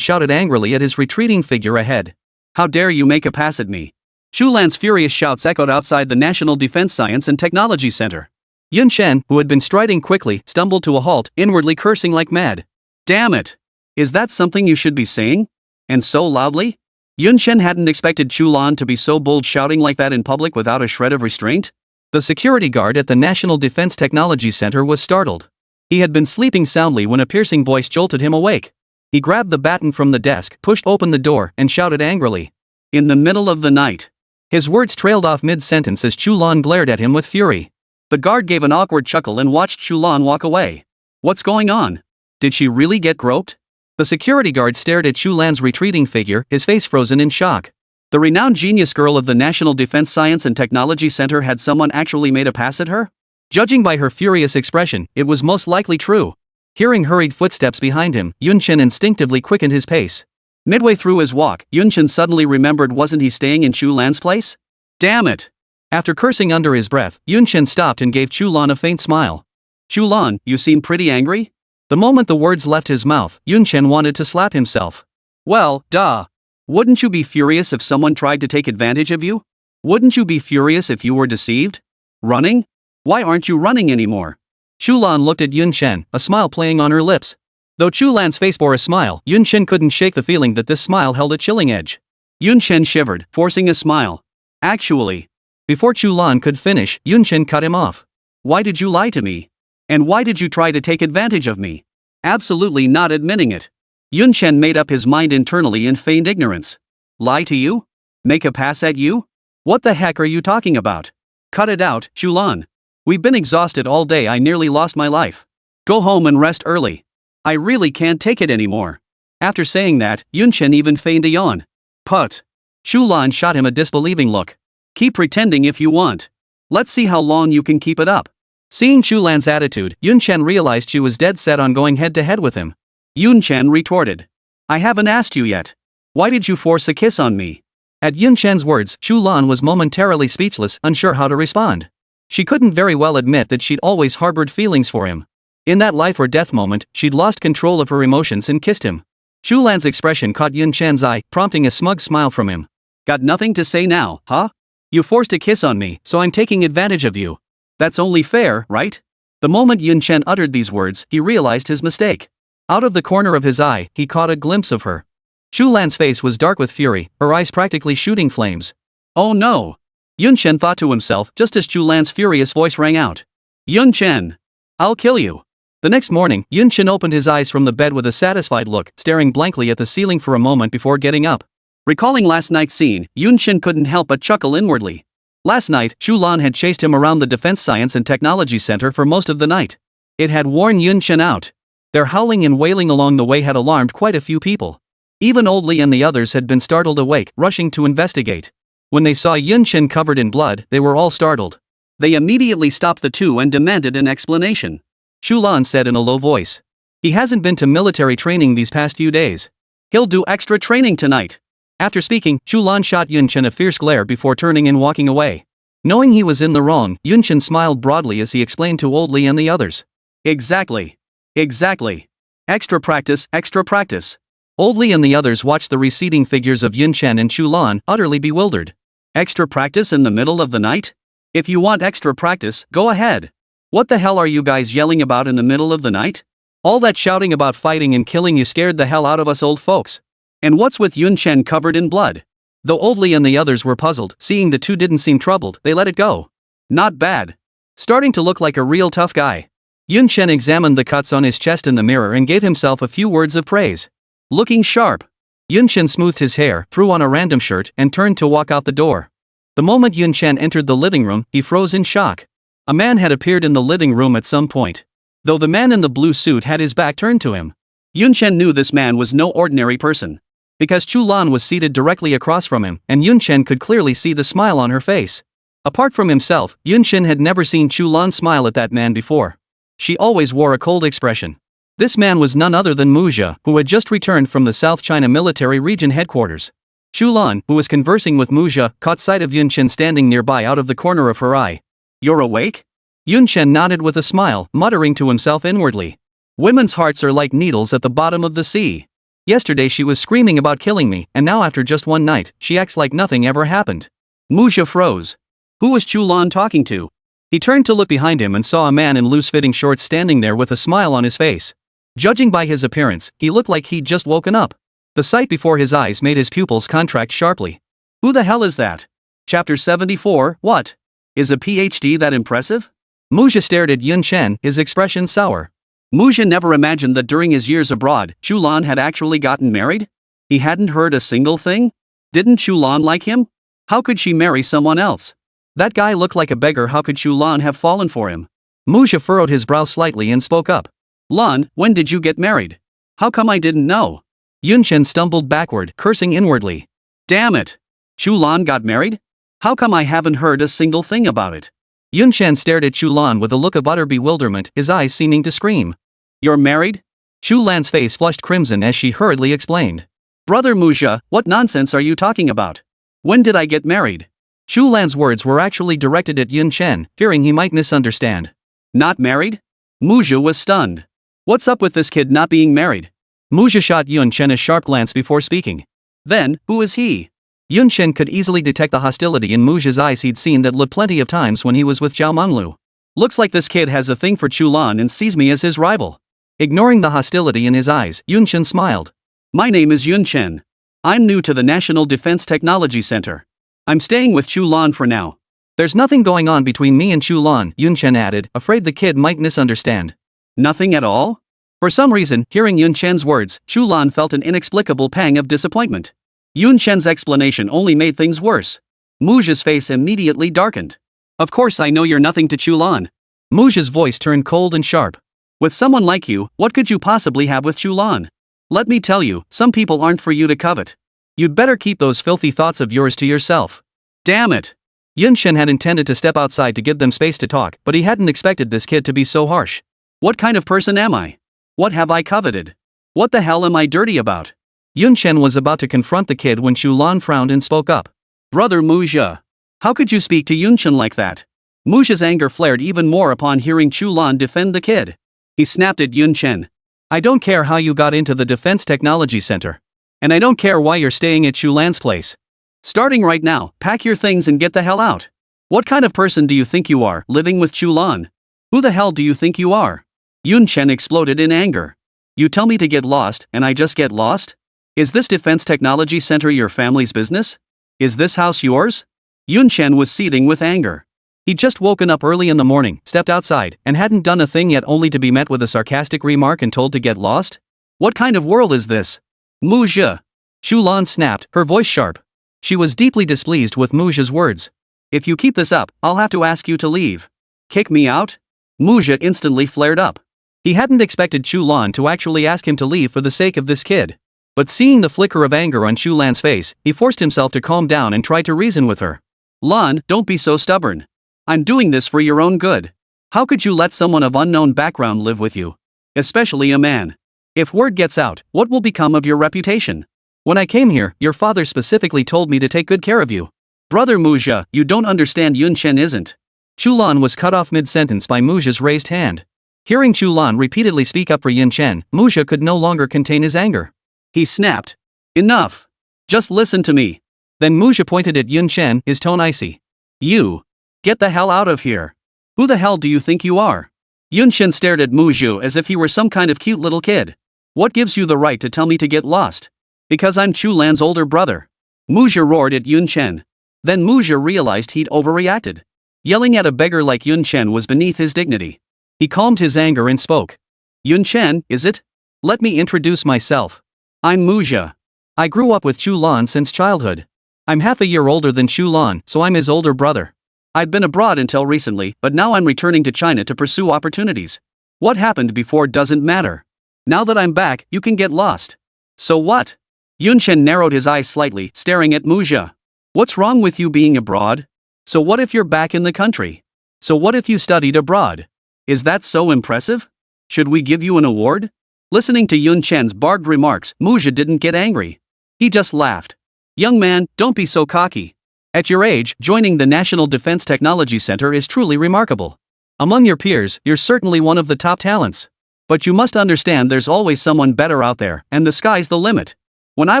shouted angrily at his retreating figure ahead. How dare you make a pass at me? Chu Lan's furious shouts echoed outside the National Defense Science and Technology Center. Yun Chen, who had been striding quickly, stumbled to a halt, inwardly cursing like mad. Damn it! Is that something you should be saying? And so loudly? Yun Chen hadn't expected Chu Lan to be so bold, shouting like that in public without a shred of restraint. The security guard at the National Defense Technology Center was startled. He had been sleeping soundly when a piercing voice jolted him awake. He grabbed the baton from the desk, pushed open the door, and shouted angrily. In the middle of the night. His words trailed off mid-sentence as Chu Lan glared at him with fury. The guard gave an awkward chuckle and watched Chu Lan walk away. What's going on? Did she really get groped? The security guard stared at Chu Lan's retreating figure, his face frozen in shock. The renowned genius girl of the National Defense Science and Technology Center, had someone actually made a pass at her? Judging by her furious expression, it was most likely true. Hearing hurried footsteps behind him, Yunchen instinctively quickened his pace. Midway through his walk, Yunchen suddenly remembered, wasn't he staying in Chu Lan's place? Damn it! After cursing under his breath, Yunchen stopped and gave Chu Lan a faint smile. Chu Lan, you seem pretty angry? The moment the words left his mouth, Yunchen wanted to slap himself. Well, duh. Wouldn't you be furious if someone tried to take advantage of you? Wouldn't you be furious if you were deceived? Running? Why aren't you running anymore? Chu Lan looked at Yunchen, a smile playing on her lips. Though Chu Lan's face bore a smile, Yunchen couldn't shake the feeling that this smile held a chilling edge. Yunchen shivered, forcing a smile. Actually. Before Chu Lan could finish, Yunchen cut him off. Why did you lie to me? And why did you try to take advantage of me? Absolutely not admitting it. Yunchen made up his mind internally in feigned ignorance. Lie to you? Make a pass at you? What the heck are you talking about? Cut it out, Chu Lan. We've been exhausted all day, I nearly lost my life. Go home and rest early. I really can't take it anymore. After saying that, Yunchen even feigned a yawn. Put. Chu Lan shot him a disbelieving look. Keep pretending if you want. Let's see how long you can keep it up. Seeing Chu Lan's attitude, Yunchen realized she was dead set on going head to head with him. Yunchen retorted. I haven't asked you yet. Why did you force a kiss on me? At Yunchen's words, Chu Lan was momentarily speechless, unsure how to respond. She couldn't very well admit that she'd always harbored feelings for him. In that life or death moment, she'd lost control of her emotions and kissed him. Chu Lan's expression caught Yunchen's eye, prompting a smug smile from him. Got nothing to say now, huh? You forced a kiss on me, so I'm taking advantage of you. That's only fair, right? The moment Yunchen uttered these words, he realized his mistake. Out of the corner of his eye, he caught a glimpse of her. Chu Lan's face was dark with fury, her eyes practically shooting flames. Oh no! Yunchen thought to himself just as Chu Lan's furious voice rang out. Yunchen! I'll kill you! The next morning, Yunchen opened his eyes from the bed with a satisfied look, staring blankly at the ceiling for a moment before getting up. Recalling last night's scene, Yunchen couldn't help but chuckle inwardly. Last night, Chu Lan had chased him around the Defense Science and Technology Center for most of the night. It had worn Yunchen out. Their howling and wailing along the way had alarmed quite a few people. Even Old Li and the others had been startled awake, rushing to investigate. When they saw Yunchen covered in blood, they were all startled. They immediately stopped the two and demanded an explanation. Chu Lan said in a low voice. He hasn't been to military training these past few days. He'll do extra training tonight. After speaking, Chu Lan shot Yunchen a fierce glare before turning and walking away. Knowing he was in the wrong, Yunchen smiled broadly as he explained to Old Li and the others. Exactly. Exactly. Extra practice, extra practice. Old Li and the others watched the receding figures of Yunchen and Chu Lan, utterly bewildered. Extra practice in the middle of the night? If you want extra practice, go ahead. What the hell are you guys yelling about in the middle of the night? All that shouting about fighting and killing you scared the hell out of us old folks. And what's with Yunchen covered in blood? Though Old Li and the others were puzzled, seeing the two didn't seem troubled, they let it go. Not bad. Starting to look like a real tough guy. Yunchen examined the cuts on his chest in the mirror and gave himself a few words of praise. Looking sharp. Yunchen smoothed his hair, threw on a random shirt, and turned to walk out the door. The moment Yunchen entered the living room, he froze in shock. A man had appeared in the living room at some point. Though the man in the blue suit had his back turned to him. Yunchen knew this man was no ordinary person. Because Chu Lan was seated directly across from him, and Yunchen could clearly see the smile on her face. Apart from himself, Yunchen had never seen Chu Lan smile at that man before. She always wore a cold expression. This man was none other than Muzha, who had just returned from the South China Military Region headquarters. Chu Lan, who was conversing with Muzha, caught sight of Yunchen standing nearby out of the corner of her eye. You're awake? Yunchen nodded with a smile, muttering to himself inwardly. Women's hearts are like needles at the bottom of the sea. Yesterday she was screaming about killing me, and now after just one night, she acts like nothing ever happened. Muzha froze. Who was Chu Lan talking to? He turned to look behind him and saw a man in loose-fitting shorts standing there with a smile on his face. Judging by his appearance, he looked like he'd just woken up. The sight before his eyes made his pupils contract sharply. Who the hell is that? Chapter 74, what? Is a PhD that impressive? Muzha stared at Yunchen, his expression sour. Muzha never imagined that during his years abroad, Chu Lan had actually gotten married? He hadn't heard a single thing? Didn't Chu Lan like him? How could she marry someone else? That guy looked like a beggar, how could Chu Lan have fallen for him? Muzha furrowed his brow slightly and spoke up. Lan, when did you get married? How come I didn't know? Yunchen stumbled backward, cursing inwardly. Damn it! Chu Lan got married? How come I haven't heard a single thing about it? Yun Chen stared at Chu Lan with a look of utter bewilderment, his eyes seeming to scream. You're married? Chu Lan's face flushed crimson as she hurriedly explained. Brother Muzha, what nonsense are you talking about? When did I get married? Chu Lan's words were actually directed at Yun Chen, fearing he might misunderstand. Not married? Muzha was stunned. What's up with this kid not being married? Muzha shot Yun Chen a sharp glance before speaking. Then, who is he? Yun Chen could easily detect the hostility in Muzha's eyes. He'd seen that look plenty of times when he was with Zhao Menglu. Looks like this kid has a thing for Chu Lan and sees me as his rival. Ignoring the hostility in his eyes, Yun Chen smiled. My name is Yun Chen. I'm new to the National Defense Technology Center. I'm staying with Chu Lan for now. There's nothing going on between me and Chu Lan, Yun Chen added, afraid the kid might misunderstand. Nothing at all? For some reason, hearing Yun Chen's words, Chu Lan felt an inexplicable pang of disappointment. Yun Chen's explanation only made things worse. Muzha's face immediately darkened. Of course I know you're nothing to Chu Lan. Muzha's voice turned cold and sharp. With someone like you, what could you possibly have with Chu Lan? Let me tell you, some people aren't for you to covet. You'd better keep those filthy thoughts of yours to yourself. Damn it! Yun Chen had intended to step outside to give them space to talk, but he hadn't expected this kid to be so harsh. What kind of person am I? What have I coveted? What the hell am I dirty about? Yun Chen was about to confront the kid when Chu Lan frowned and spoke up. Brother Muzha. How could you speak to Yun Chen like that? Muzha's anger flared even more upon hearing Chu Lan defend the kid. He snapped at Yun Chen. I don't care how you got into the Defense Technology Center. And I don't care why you're staying at Chu Lan's place. Starting right now, pack your things and get the hell out. What kind of person do you think you are, living with Chu Lan? Who the hell do you think you are? Yun Chen exploded in anger. You tell me to get lost, and I just get lost? Is this Defense Technology Center your family's business? Is this house yours? Yun Chen was seething with anger. He'd just woken up early in the morning, stepped outside, and hadn't done a thing yet only to be met with a sarcastic remark and told to get lost? What kind of world is this? Muzha! Chu Lan snapped, her voice sharp. She was deeply displeased with Muzha's words. If you keep this up, I'll have to ask you to leave. Kick me out? Muzha instantly flared up. He hadn't expected Chu Lan to actually ask him to leave for the sake of this kid. But seeing the flicker of anger on Chu Lan's face, he forced himself to calm down and try to reason with her. Lan, don't be so stubborn. I'm doing this for your own good. How could you let someone of unknown background live with you? Especially a man. If word gets out, what will become of your reputation? When I came here, your father specifically told me to take good care of you. Brother Muzha, you don't understand. Yun Chen isn't. Chu Lan was cut off mid-sentence by Muzha's raised hand. Hearing Chu Lan repeatedly speak up for Yun Chen, Muzha could no longer contain his anger. He snapped. Enough. Just listen to me. Then Muzha pointed at Yun Chen, his tone icy. You. Get the hell out of here. Who the hell do you think you are? Yun Chen stared at Muzha as if he were some kind of cute little kid. What gives you the right to tell me to get lost? Because I'm Chu Lan's older brother. Muzha roared at Yun Chen. Then Muzha realized he'd overreacted. Yelling at a beggar like Yun Chen was beneath his dignity. He calmed his anger and spoke. Yun Chen, is it? Let me introduce myself. I'm Muzha. I grew up with Chu Lan since childhood. I'm half a year older than Chu Lan, so I'm his older brother. I'd been abroad until recently, but now I'm returning to China to pursue opportunities. What happened before doesn't matter. Now that I'm back, you can get lost. So what? Yun Chen narrowed his eyes slightly, staring at Muzha. What's wrong with you being abroad? So what if you're back in the country? So what if you studied abroad? Is that so impressive? Should we give you an award? Listening to Yun Chen's barbed remarks, Muzha didn't get angry. He just laughed. Young man, don't be so cocky. At your age, joining the National Defense Technology Center is truly remarkable. Among your peers, you're certainly one of the top talents. But you must understand there's always someone better out there, and the sky's the limit. When I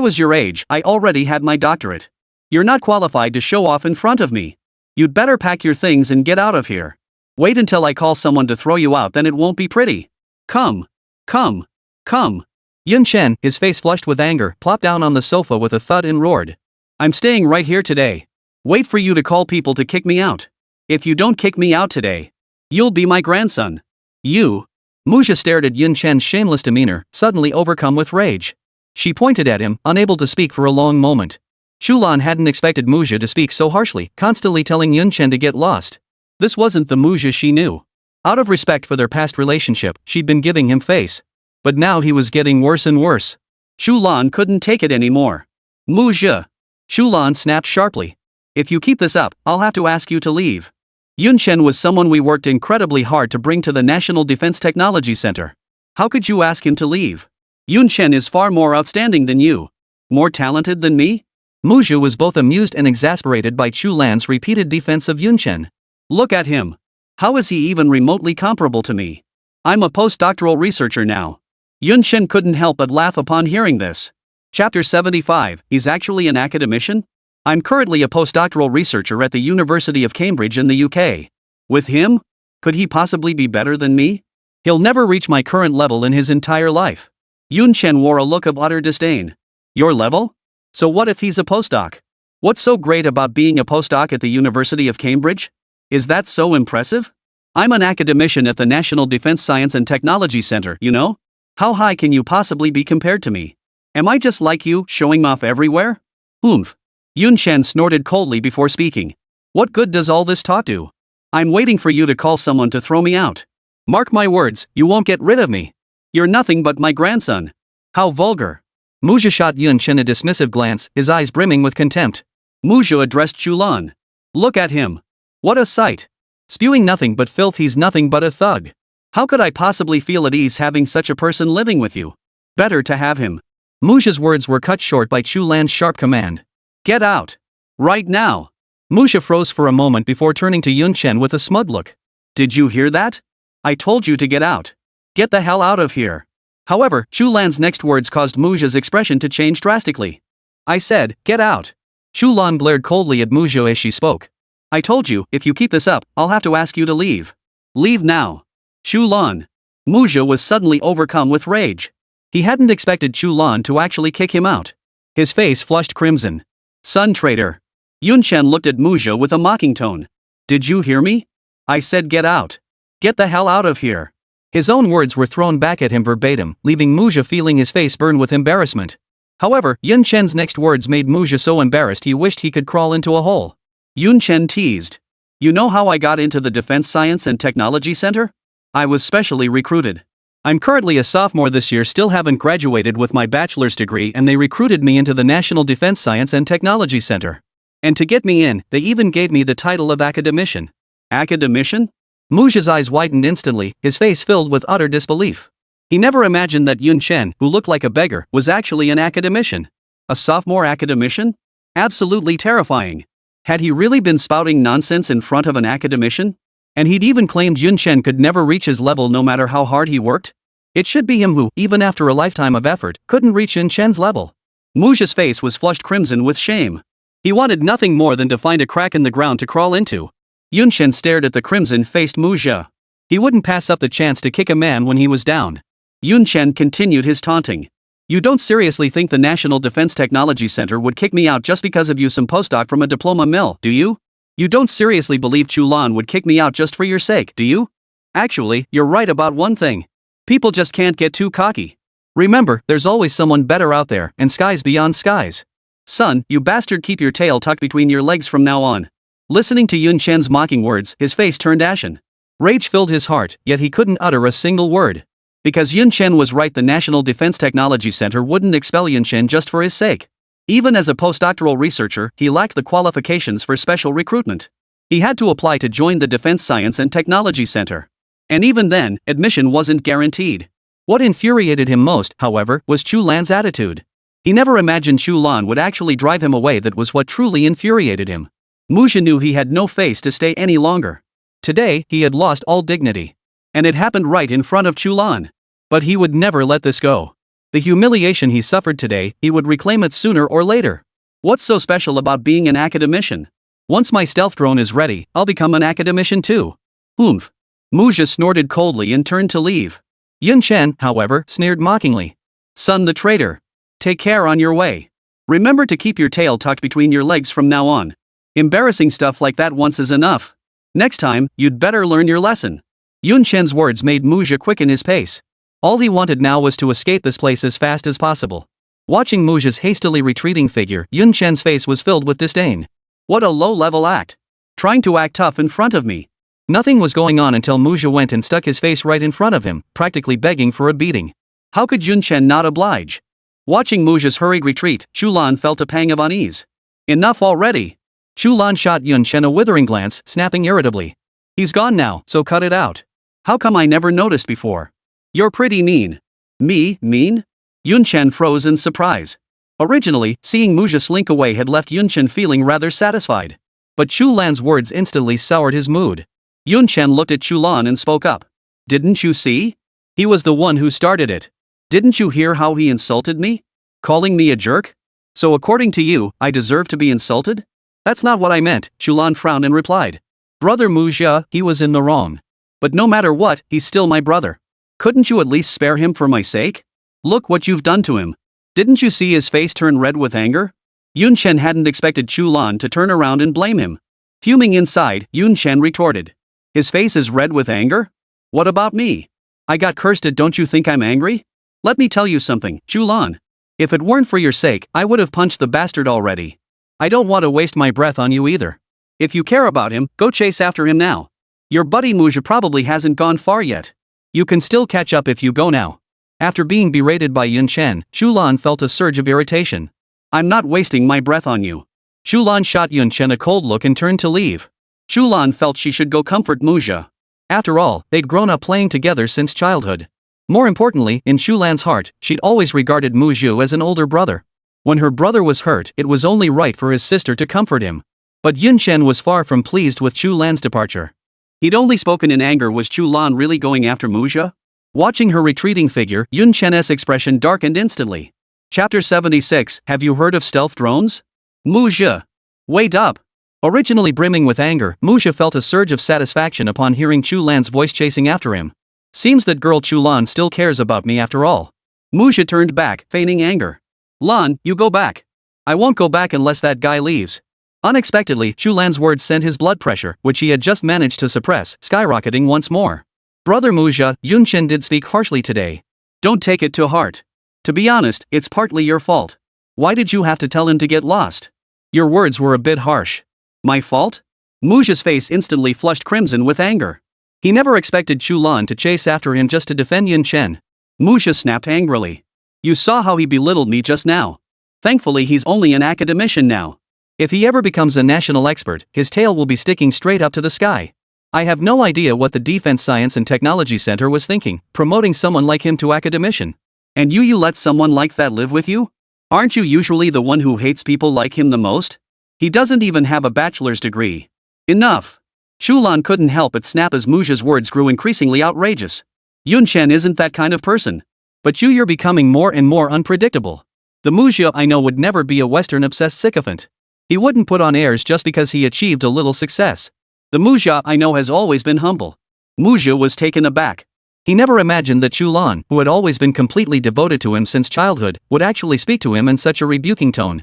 was your age, I already had my doctorate. You're not qualified to show off in front of me. You'd better pack your things and get out of here. Wait until I call someone to throw you out, then it won't be pretty. Come. Come. Come. Yun Chen, his face flushed with anger, plopped down on the sofa with a thud and roared. I'm staying right here today. Wait for you to call people to kick me out. If you don't kick me out today, you'll be my grandson. You. Muzha stared at Yun Chen's shameless demeanor, suddenly overcome with rage. She pointed at him, unable to speak for a long moment. Chu Lan hadn't expected Muzha to speak so harshly, constantly telling Yun Chen to get lost. This wasn't the Muzha she knew. Out of respect for their past relationship, she'd been giving him face. But now he was getting worse and worse. Chu Lan couldn't take it anymore. Muzha. Chu Lan snapped sharply. If you keep this up, I'll have to ask you to leave. Yun Chen was someone we worked incredibly hard to bring to the National Defense Technology Center. How could you ask him to leave? Yun Chen is far more outstanding than you. More talented than me? Muzha was both amused and exasperated by Chu Lan's repeated defense of Yun Chen. Look at him. How is he even remotely comparable to me? I'm a postdoctoral researcher now. Yun Chen couldn't help but laugh upon hearing this. Chapter 75, He's actually an academician? I'm currently a postdoctoral researcher at the University of Cambridge in the UK. With him? Could he possibly be better than me? He'll never reach my current level in his entire life. Yun Chen wore a look of utter disdain. Your level? So what if he's a postdoc? What's so great about being a postdoc at the University of Cambridge? Is that so impressive? I'm an academician at the National Defense Science and Technology Center, you know? How high can you possibly be compared to me? Am I just like you, showing off everywhere? Oomph. Yun Chen snorted coldly before speaking. What good does all this talk do? I'm waiting for you to call someone to throw me out. Mark my words, you won't get rid of me. You're nothing but my grandson. How vulgar. Muzha shot Yun Chen a dismissive glance, his eyes brimming with contempt. Muzha addressed Chu Lan. Look at him. What a sight. Spewing nothing but filth, he's nothing but a thug. How could I possibly feel at ease having such a person living with you? Better to have him. Muzha's words were cut short by Chu Lan's sharp command. Get out. Right now. Muzha froze for a moment before turning to Yun Chen with a smug look. Did you hear that? I told you to get out. Get the hell out of here. However, Chu Lan's next words caused Muzha's expression to change drastically. I said, get out. Chu Lan glared coldly at Muzha as she spoke. I told you, if you keep this up, I'll have to ask you to leave. Leave now. Chu Lan. Muzha was suddenly overcome with rage. He hadn't expected Chu Lan to actually kick him out. His face flushed crimson. Son traitor. Yun Chen looked at Muzha with a mocking tone. Did you hear me? I said get out. Get the hell out of here. His own words were thrown back at him verbatim, leaving Muzha feeling his face burn with embarrassment. However, Yun Chen's next words made Muzha so embarrassed he wished he could crawl into a hole. Yun Chen teased. You know how I got into the Defense Science and Technology Center? I was specially recruited. I'm currently a sophomore this year, still haven't graduated with my bachelor's degree, and they recruited me into the National Defense Science and Technology Center. And to get me in, they even gave me the title of academician. Academician? Muzha's eyes widened instantly, his face filled with utter disbelief. He never imagined that Yun Chen, who looked like a beggar, was actually an academician. A sophomore academician? Absolutely terrifying. Had he really been spouting nonsense in front of an academician? And he'd even claimed Yun Chen could never reach his level no matter how hard he worked? It should be him who, even after a lifetime of effort, couldn't reach Yun Chen's level. Muzha's face was flushed crimson with shame. He wanted nothing more than to find a crack in the ground to crawl into. Yun Chen stared at the crimson-faced Muzha. He wouldn't pass up the chance to kick a man when he was down. Yun Chen continued his taunting. You don't seriously think the National Defense Technology Center would kick me out just because of you, some postdoc from a diploma mill, do you? You don't seriously believe Chu Lan would kick me out just for your sake, do you? Actually, you're right about one thing. People just can't get too cocky. Remember, there's always someone better out there, and skies beyond skies. Son, you bastard, keep your tail tucked between your legs from now on. Listening to Yun Chen's mocking words, his face turned ashen. Rage filled his heart, yet he couldn't utter a single word. Because Yun Chen was right, the National Defense Technology Center wouldn't expel Yun Chen just for his sake. Even as a postdoctoral researcher, he lacked the qualifications for special recruitment. He had to apply to join the Defense Science and Technology Center. And even then, admission wasn't guaranteed. What infuriated him most, however, was Chu Lan's attitude. He never imagined Chu Lan would actually drive him away. That was what truly infuriated him. Muzha knew he had no face to stay any longer. Today, he had lost all dignity. And it happened right in front of Chu Lan. But he would never let this go. The humiliation he suffered today, he would reclaim it sooner or later. What's so special about being an academician? Once my stealth drone is ready, I'll become an academician too. Oomph. Muzha snorted coldly and turned to leave. Yun Chen, however, sneered mockingly. Son the traitor. Take care on your way. Remember to keep your tail tucked between your legs from now on. Embarrassing stuff like that once is enough. Next time, you'd better learn your lesson. Yun Chen's words made Muzha quicken his pace. All he wanted now was to escape this place as fast as possible. Watching Muzha's hastily retreating figure, Yun Chen's face was filled with disdain. What a low-level act. Trying to act tough in front of me. Nothing was going on until Muzha went and stuck his face right in front of him, practically begging for a beating. How could Yun Chen not oblige? Watching Muzha's hurried retreat, Chu Lan felt a pang of unease. Enough already. Chu Lan shot Yun Chen a withering glance, snapping irritably. He's gone now, so cut it out. How come I never noticed before? You're pretty mean. Me, mean? Yunchen froze in surprise. Originally, seeing Muzha slink away had left Yunchen feeling rather satisfied. But Chu Lan's words instantly soured his mood. Yunchen looked at Chu Lan and spoke up. Didn't you see? He was the one who started it. Didn't you hear how he insulted me? Calling me a jerk? So according to you, I deserve to be insulted? That's not what I meant, Chu Lan frowned and replied. Brother Muzha, he was in the wrong. But no matter what, he's still my brother. Couldn't you at least spare him for my sake? Look what you've done to him. Didn't you see his face turn red with anger? Yunchen hadn't expected Chu Lan to turn around and blame him. Fuming inside, Yunchen retorted. His face is red with anger? What about me? I got cursed at, don't you think I'm angry? Let me tell you something, Chu Lan. If it weren't for your sake, I would have punched the bastard already. I don't want to waste my breath on you either. If you care about him, go chase after him now. Your buddy Muzha probably hasn't gone far yet. You can still catch up if you go now. After being berated by Yunchen, Chu Lan felt a surge of irritation. I'm not wasting my breath on you. Chu Lan shot Yunchen a cold look and turned to leave. Chu Lan felt she should go comfort Muzha. After all, they'd grown up playing together since childhood. More importantly, in Chu Lan's heart, she'd always regarded Muzha as an older brother. When her brother was hurt, it was only right for his sister to comfort him. But Yunchen was far from pleased with Chu Lan's departure. He'd only spoken in anger. Was Chu Lan really going after Muzha? Watching her retreating figure, Yunchen's expression darkened instantly. Chapter 76, Have you heard of stealth drones? Muzha! Wait up! Originally brimming with anger, Muzha felt a surge of satisfaction upon hearing Chu Lan's voice chasing after him. Seems that girl Chu Lan still cares about me after all. Muzha turned back, feigning anger. Lan, you go back. I won't go back unless that guy leaves. Unexpectedly, Chu Lan's words sent his blood pressure, which he had just managed to suppress, skyrocketing once more. Brother Muzha, Yunchen did speak harshly today. Don't take it to heart. To be honest, it's partly your fault. Why did you have to tell him to get lost? Your words were a bit harsh. My fault? Muzha's face instantly flushed crimson with anger. He never expected Chu Lan to chase after him just to defend Yunchen. Muzha snapped angrily. You saw how he belittled me just now. Thankfully he's only an academician now. If he ever becomes a national expert, his tail will be sticking straight up to the sky. I have no idea what the Defense Science and Technology Center was thinking, promoting someone like him to academician. And you let someone like that live with you? Aren't you usually the one who hates people like him the most? He doesn't even have a bachelor's degree. Enough! Chu Lan couldn't help but snap as Muzha's words grew increasingly outrageous. Yunchen isn't that kind of person. But you're becoming more and more unpredictable. The Muzha I know would never be a Western-obsessed sycophant. He wouldn't put on airs just because he achieved a little success. The Muzha I know has always been humble. Muzha was taken aback. He never imagined that Chu Lan, who had always been completely devoted to him since childhood, would actually speak to him in such a rebuking tone.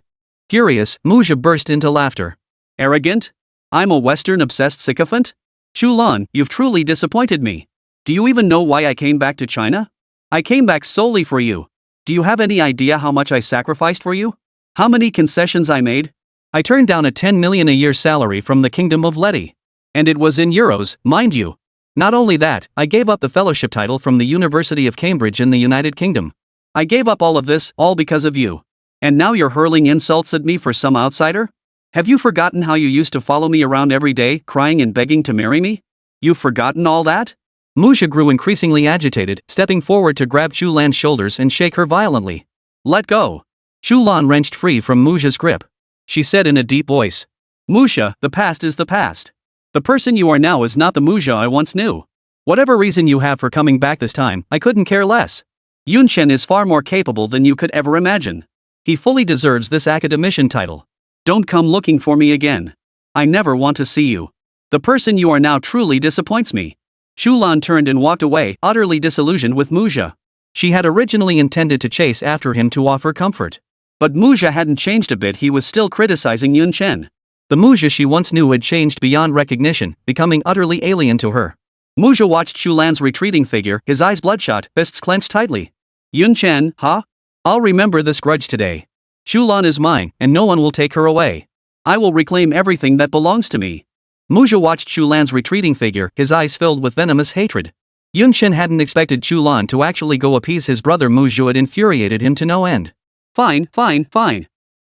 Furious, Muzha burst into laughter. Arrogant? I'm a Western-obsessed sycophant? Chu Lan, you've truly disappointed me. Do you even know why I came back to China? I came back solely for you. Do you have any idea how much I sacrificed for you? How many concessions I made? I turned down a 10 million a year salary from the Kingdom of Leti. And it was in euros, mind you. Not only that, I gave up the fellowship title from the University of Cambridge in the United Kingdom. I gave up all of this, all because of you. And now you're hurling insults at me for some outsider? Have you forgotten how you used to follow me around every day, crying and begging to marry me? You've forgotten all that? Muzha grew increasingly agitated, stepping forward to grab Chu Lan's shoulders and shake her violently. Let go. Chu Lan wrenched free from Muzha's grip. She said in a deep voice. Muzha, the past is the past. The person you are now is not the Muzha I once knew. Whatever reason you have for coming back this time, I couldn't care less. Yunchen is far more capable than you could ever imagine. He fully deserves this academician title. Don't come looking for me again. I never want to see you. The person you are now truly disappoints me. Chu Lan turned and walked away, utterly disillusioned with Muzha. She had originally intended to chase after him to offer comfort. But Muzha hadn't changed a bit. He was still criticizing Yunchen. The Muzha she once knew had changed beyond recognition, becoming utterly alien to her. Muzha watched Chu Lan's retreating figure, his eyes bloodshot, fists clenched tightly. Yunchen, huh? I'll remember this grudge today. Chu Lan is mine, and no one will take her away. I will reclaim everything that belongs to me. Muzha watched Chu Lan's retreating figure, his eyes filled with venomous hatred. Yunchen hadn't expected Chu Lan to actually go appease his brother. Muzha had infuriated him to no end. Fine.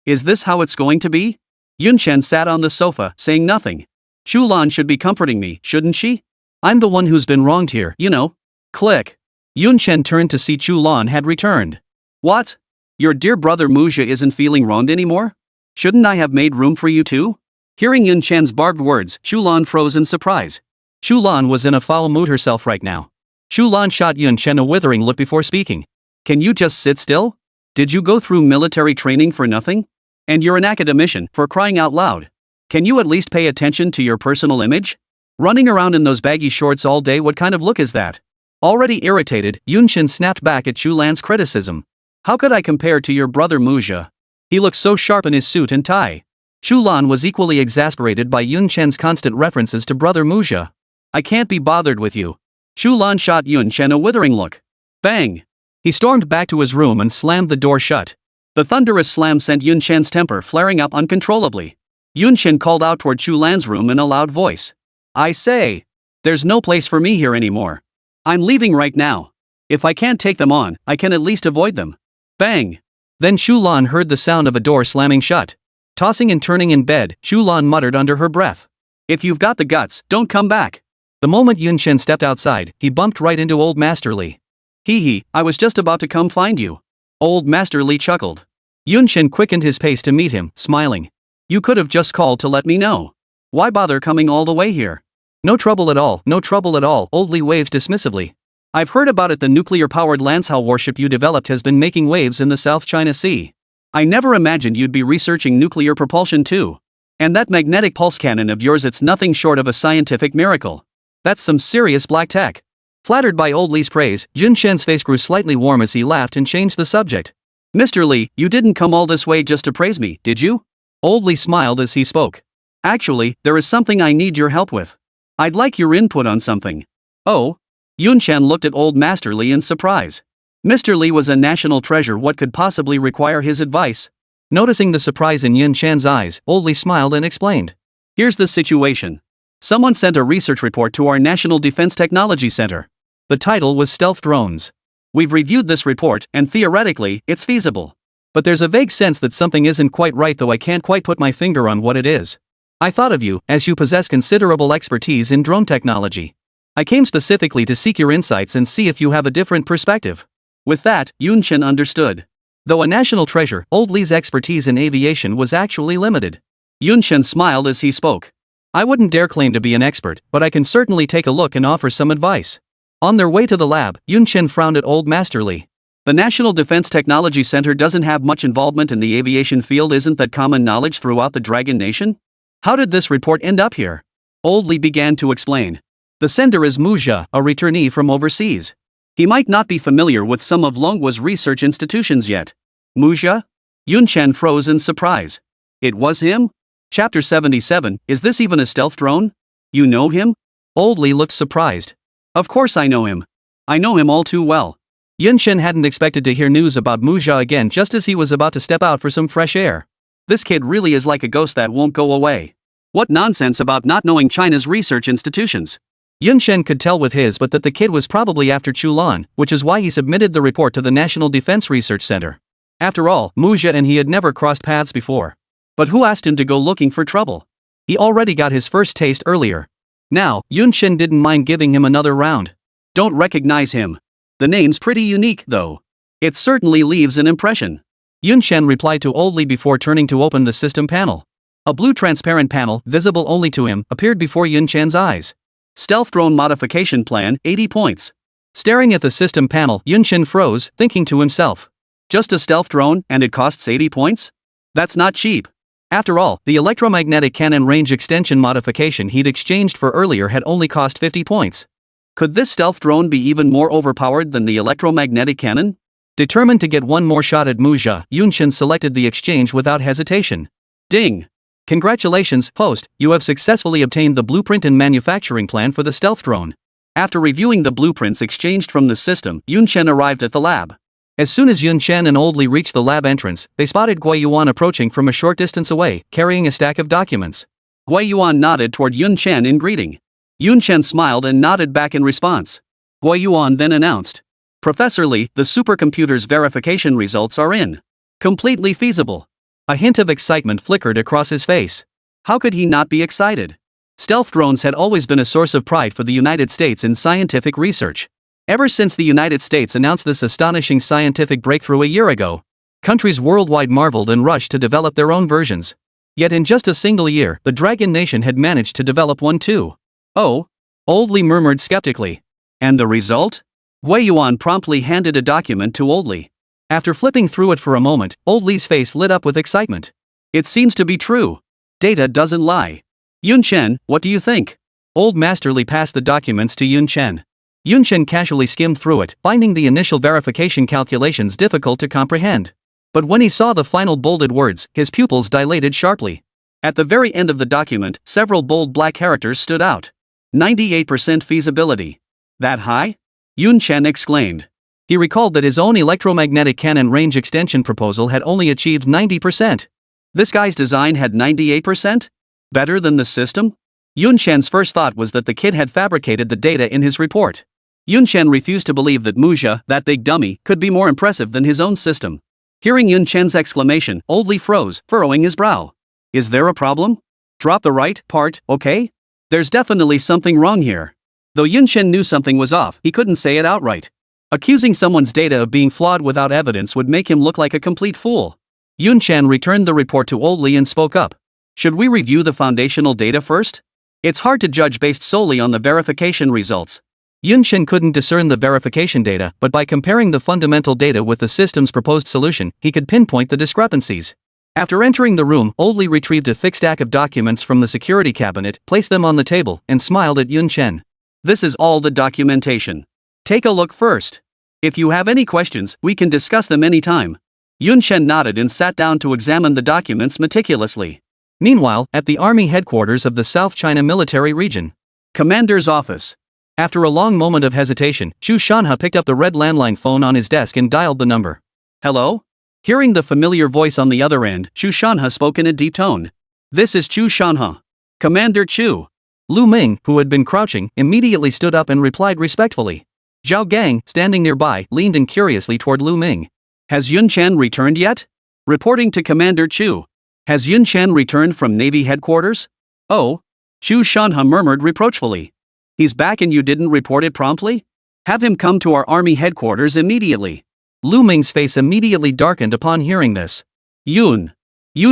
Is this how it's going to be? Yunchen sat on the sofa, saying nothing. Chu Lan should be comforting me, shouldn't she? I'm the one who's been wronged here, you know. Click. Yun Chen turned to see Chu Lan had returned. What? Your dear brother Muzha isn't feeling wronged anymore? Shouldn't I have made room for you too? Hearing Yun Chen's barbed words, Chu Lan froze in surprise. Chu Lan was in a foul mood herself right now. Chu Lan shot Yun Chen a withering look before speaking. Can you just sit still? Did you go through military training for nothing? And you're an academician, for crying out loud. Can you at least pay attention to your personal image? Running around in those baggy shorts all day, what kind of look is that? Already irritated, Yun Chen snapped back at Chu Lan's criticism. How could I compare to your brother Muzha? He looks so sharp in his suit and tie. Chu Lan was equally exasperated by Yun Chen's constant references to brother Muzha. I can't be bothered with you. Chu Lan shot Yun Chen a withering look. Bang! He stormed back to his room and slammed the door shut. The thunderous slam sent Yun Chen's temper flaring up uncontrollably. Yun Chen called out toward Chu Lan's room in a loud voice. I say! There's no place for me here anymore. I'm leaving right now. If I can't take them on, I can at least avoid them. Bang! Then Chu Lan heard the sound of a door slamming shut. Tossing and turning in bed, Chu Lan muttered under her breath. If you've got the guts, don't come back. The moment Yun Chen stepped outside, he bumped right into Old Master Li. Hee, I was just about to come find you. Old Master Li chuckled. Yun Chen quickened his pace to meet him, smiling. You could have just called to let me know. Why bother coming all the way here? No trouble at all, no trouble at all, Old Li waved dismissively. I've heard about it. The nuclear-powered Lanzhou warship you developed has been making waves in the South China Sea. I never imagined you'd be researching nuclear propulsion too. And that magnetic pulse cannon of yours, it's nothing short of a scientific miracle. That's some serious black tech. Flattered by Old Li's praise, Yun Chen's face grew slightly warm as he laughed and changed the subject. Mr. Li, you didn't come all this way just to praise me, did you? Old Li smiled as he spoke. Actually, there is something I need your help with. I'd like your input on something. Oh? Yun Chen looked at Old Master Li in surprise. Mr. Li was a national treasure. What could possibly require his advice? Noticing the surprise in Yun Chen's eyes, Old Li smiled and explained. Here's the situation. Someone sent a research report to our National Defense Technology Center. The title was Stealth Drones. We've reviewed this report, and theoretically, it's feasible. But there's a vague sense that something isn't quite right, though I can't quite put my finger on what it is. I thought of you, as you possess considerable expertise in drone technology. I came specifically to seek your insights and see if you have a different perspective. With that, Yun Chen understood. Though a national treasure, Old Li's expertise in aviation was actually limited. Yun Chen smiled as he spoke. I wouldn't dare claim to be an expert, but I can certainly take a look and offer some advice. On their way to the lab, Yun Chen frowned at Old Master Li. The National Defense Technology Center doesn't have much involvement in the aviation field. Isn't that common knowledge throughout the Dragon Nation? How did this report end up here? Old Li began to explain. The sender is Muzha, a returnee from overseas. He might not be familiar with some of Longhua's research institutions yet. Muzha? Yun Chen froze in surprise. It was him? Chapter 77, is this even a stealth drone? You know him? Old Li looked surprised. Of course I know him. I know him all too well. Yun Chen hadn't expected to hear news about Muzha again just as he was about to step out for some fresh air. This kid really is like a ghost that won't go away. What nonsense about not knowing China's research institutions. Yun Chen could tell with his but that the kid was probably after Chu Lan, which is why he submitted the report to the National Defense Research Center. After all, Muzha and he had never crossed paths before. But who asked him to go looking for trouble? He already got his first taste earlier. Now, Yun Chen didn't mind giving him another round. Don't recognize him. The name's pretty unique, though. It certainly leaves an impression. Yun Chen replied to Old Li before turning to open the system panel. A blue transparent panel, visible only to him, appeared before Yun Chen's eyes. Stealth Drone Modification Plan, 80 points. Staring at the system panel, Yun Chen froze, thinking to himself. Just a stealth drone, and it costs 80 points? That's not cheap. After all, the electromagnetic cannon range extension modification he'd exchanged for earlier had only cost 50 points. Could this stealth drone be even more overpowered than the electromagnetic cannon? Determined to get one more shot at Muzha, Yun Chen selected the exchange without hesitation. Ding! Congratulations, host, you have successfully obtained the blueprint and manufacturing plan for the stealth drone. After reviewing the blueprints exchanged from the system, Yun Chen arrived at the lab. As soon as Yun Chen and Old Li reached the lab entrance, they spotted Gui Yuan approaching from a short distance away, carrying a stack of documents. Gui Yuan nodded toward Yun Chen in greeting. Yun Chen smiled and nodded back in response. Gui Yuan then announced. Professor Li, the supercomputer's verification results are in. Completely feasible. A hint of excitement flickered across his face. How could he not be excited? Stealth drones had always been a source of pride for the United States in scientific research. Ever since the United States announced this astonishing scientific breakthrough a year ago, countries worldwide marveled and rushed to develop their own versions. Yet in just a single year, the Dragon Nation had managed to develop one too. Oh? Oldly murmured skeptically. And the result? Wei Yuan promptly handed a document to Oldly. After flipping through it for a moment, Oldly's face lit up with excitement. It seems to be true. Data doesn't lie. Yun Chen, what do you think? Old Masterly passed the documents to Yun Chen. Yun Chen casually skimmed through it, finding the initial verification calculations difficult to comprehend. But when he saw the final bolded words, his pupils dilated sharply. At the very end of the document, several bold black characters stood out. 98% feasibility. That high? Yun Chen exclaimed. He recalled that his own electromagnetic cannon range extension proposal had only achieved 90%. This guy's design had 98%? Better than the system? Yun Chen's first thought was that the kid had fabricated the data in his report. Yun Chen refused to believe that Muzha, that big dummy, could be more impressive than his own system. Hearing Yun Chen's exclamation, Oldly froze, furrowing his brow. Is there a problem? Drop the right part, okay? There's definitely something wrong here. Though Yun Chen knew something was off, he couldn't say it outright. Accusing someone's data of being flawed without evidence would make him look like a complete fool. Yun Chen returned the report to Oldly and spoke up. Should we review the foundational data first? It's hard to judge based solely on the verification results. Yun Chen couldn't discern the verification data, but by comparing the fundamental data with the system's proposed solution, he could pinpoint the discrepancies. After entering the room, Oldly retrieved a thick stack of documents from the security cabinet, placed them on the table, and smiled at Yun Chen. This is all the documentation. Take a look first. If you have any questions, we can discuss them anytime. Yun Chen nodded and sat down to examine the documents meticulously. Meanwhile, at the Army headquarters of the South China Military Region. Commander's office. After a long moment of hesitation, Chu Lan picked up the red landline phone on his desk and dialed the number. Hello? Hearing the familiar voice on the other end, Chu Lan spoke in a deep tone. This is Chu Lan. Commander Chu. Lu Ming, who had been crouching, immediately stood up and replied respectfully. Zhao Gang, standing nearby, leaned in curiously toward Lu Ming. Has Yun Chen returned yet? Reporting to Commander Chu. Has Yun Chen returned from Navy headquarters? Oh? Chu Lan murmured reproachfully. He's back and you didn't report it promptly? Have him come to our Army headquarters immediately. Lu Ming's face immediately darkened upon hearing this. Yun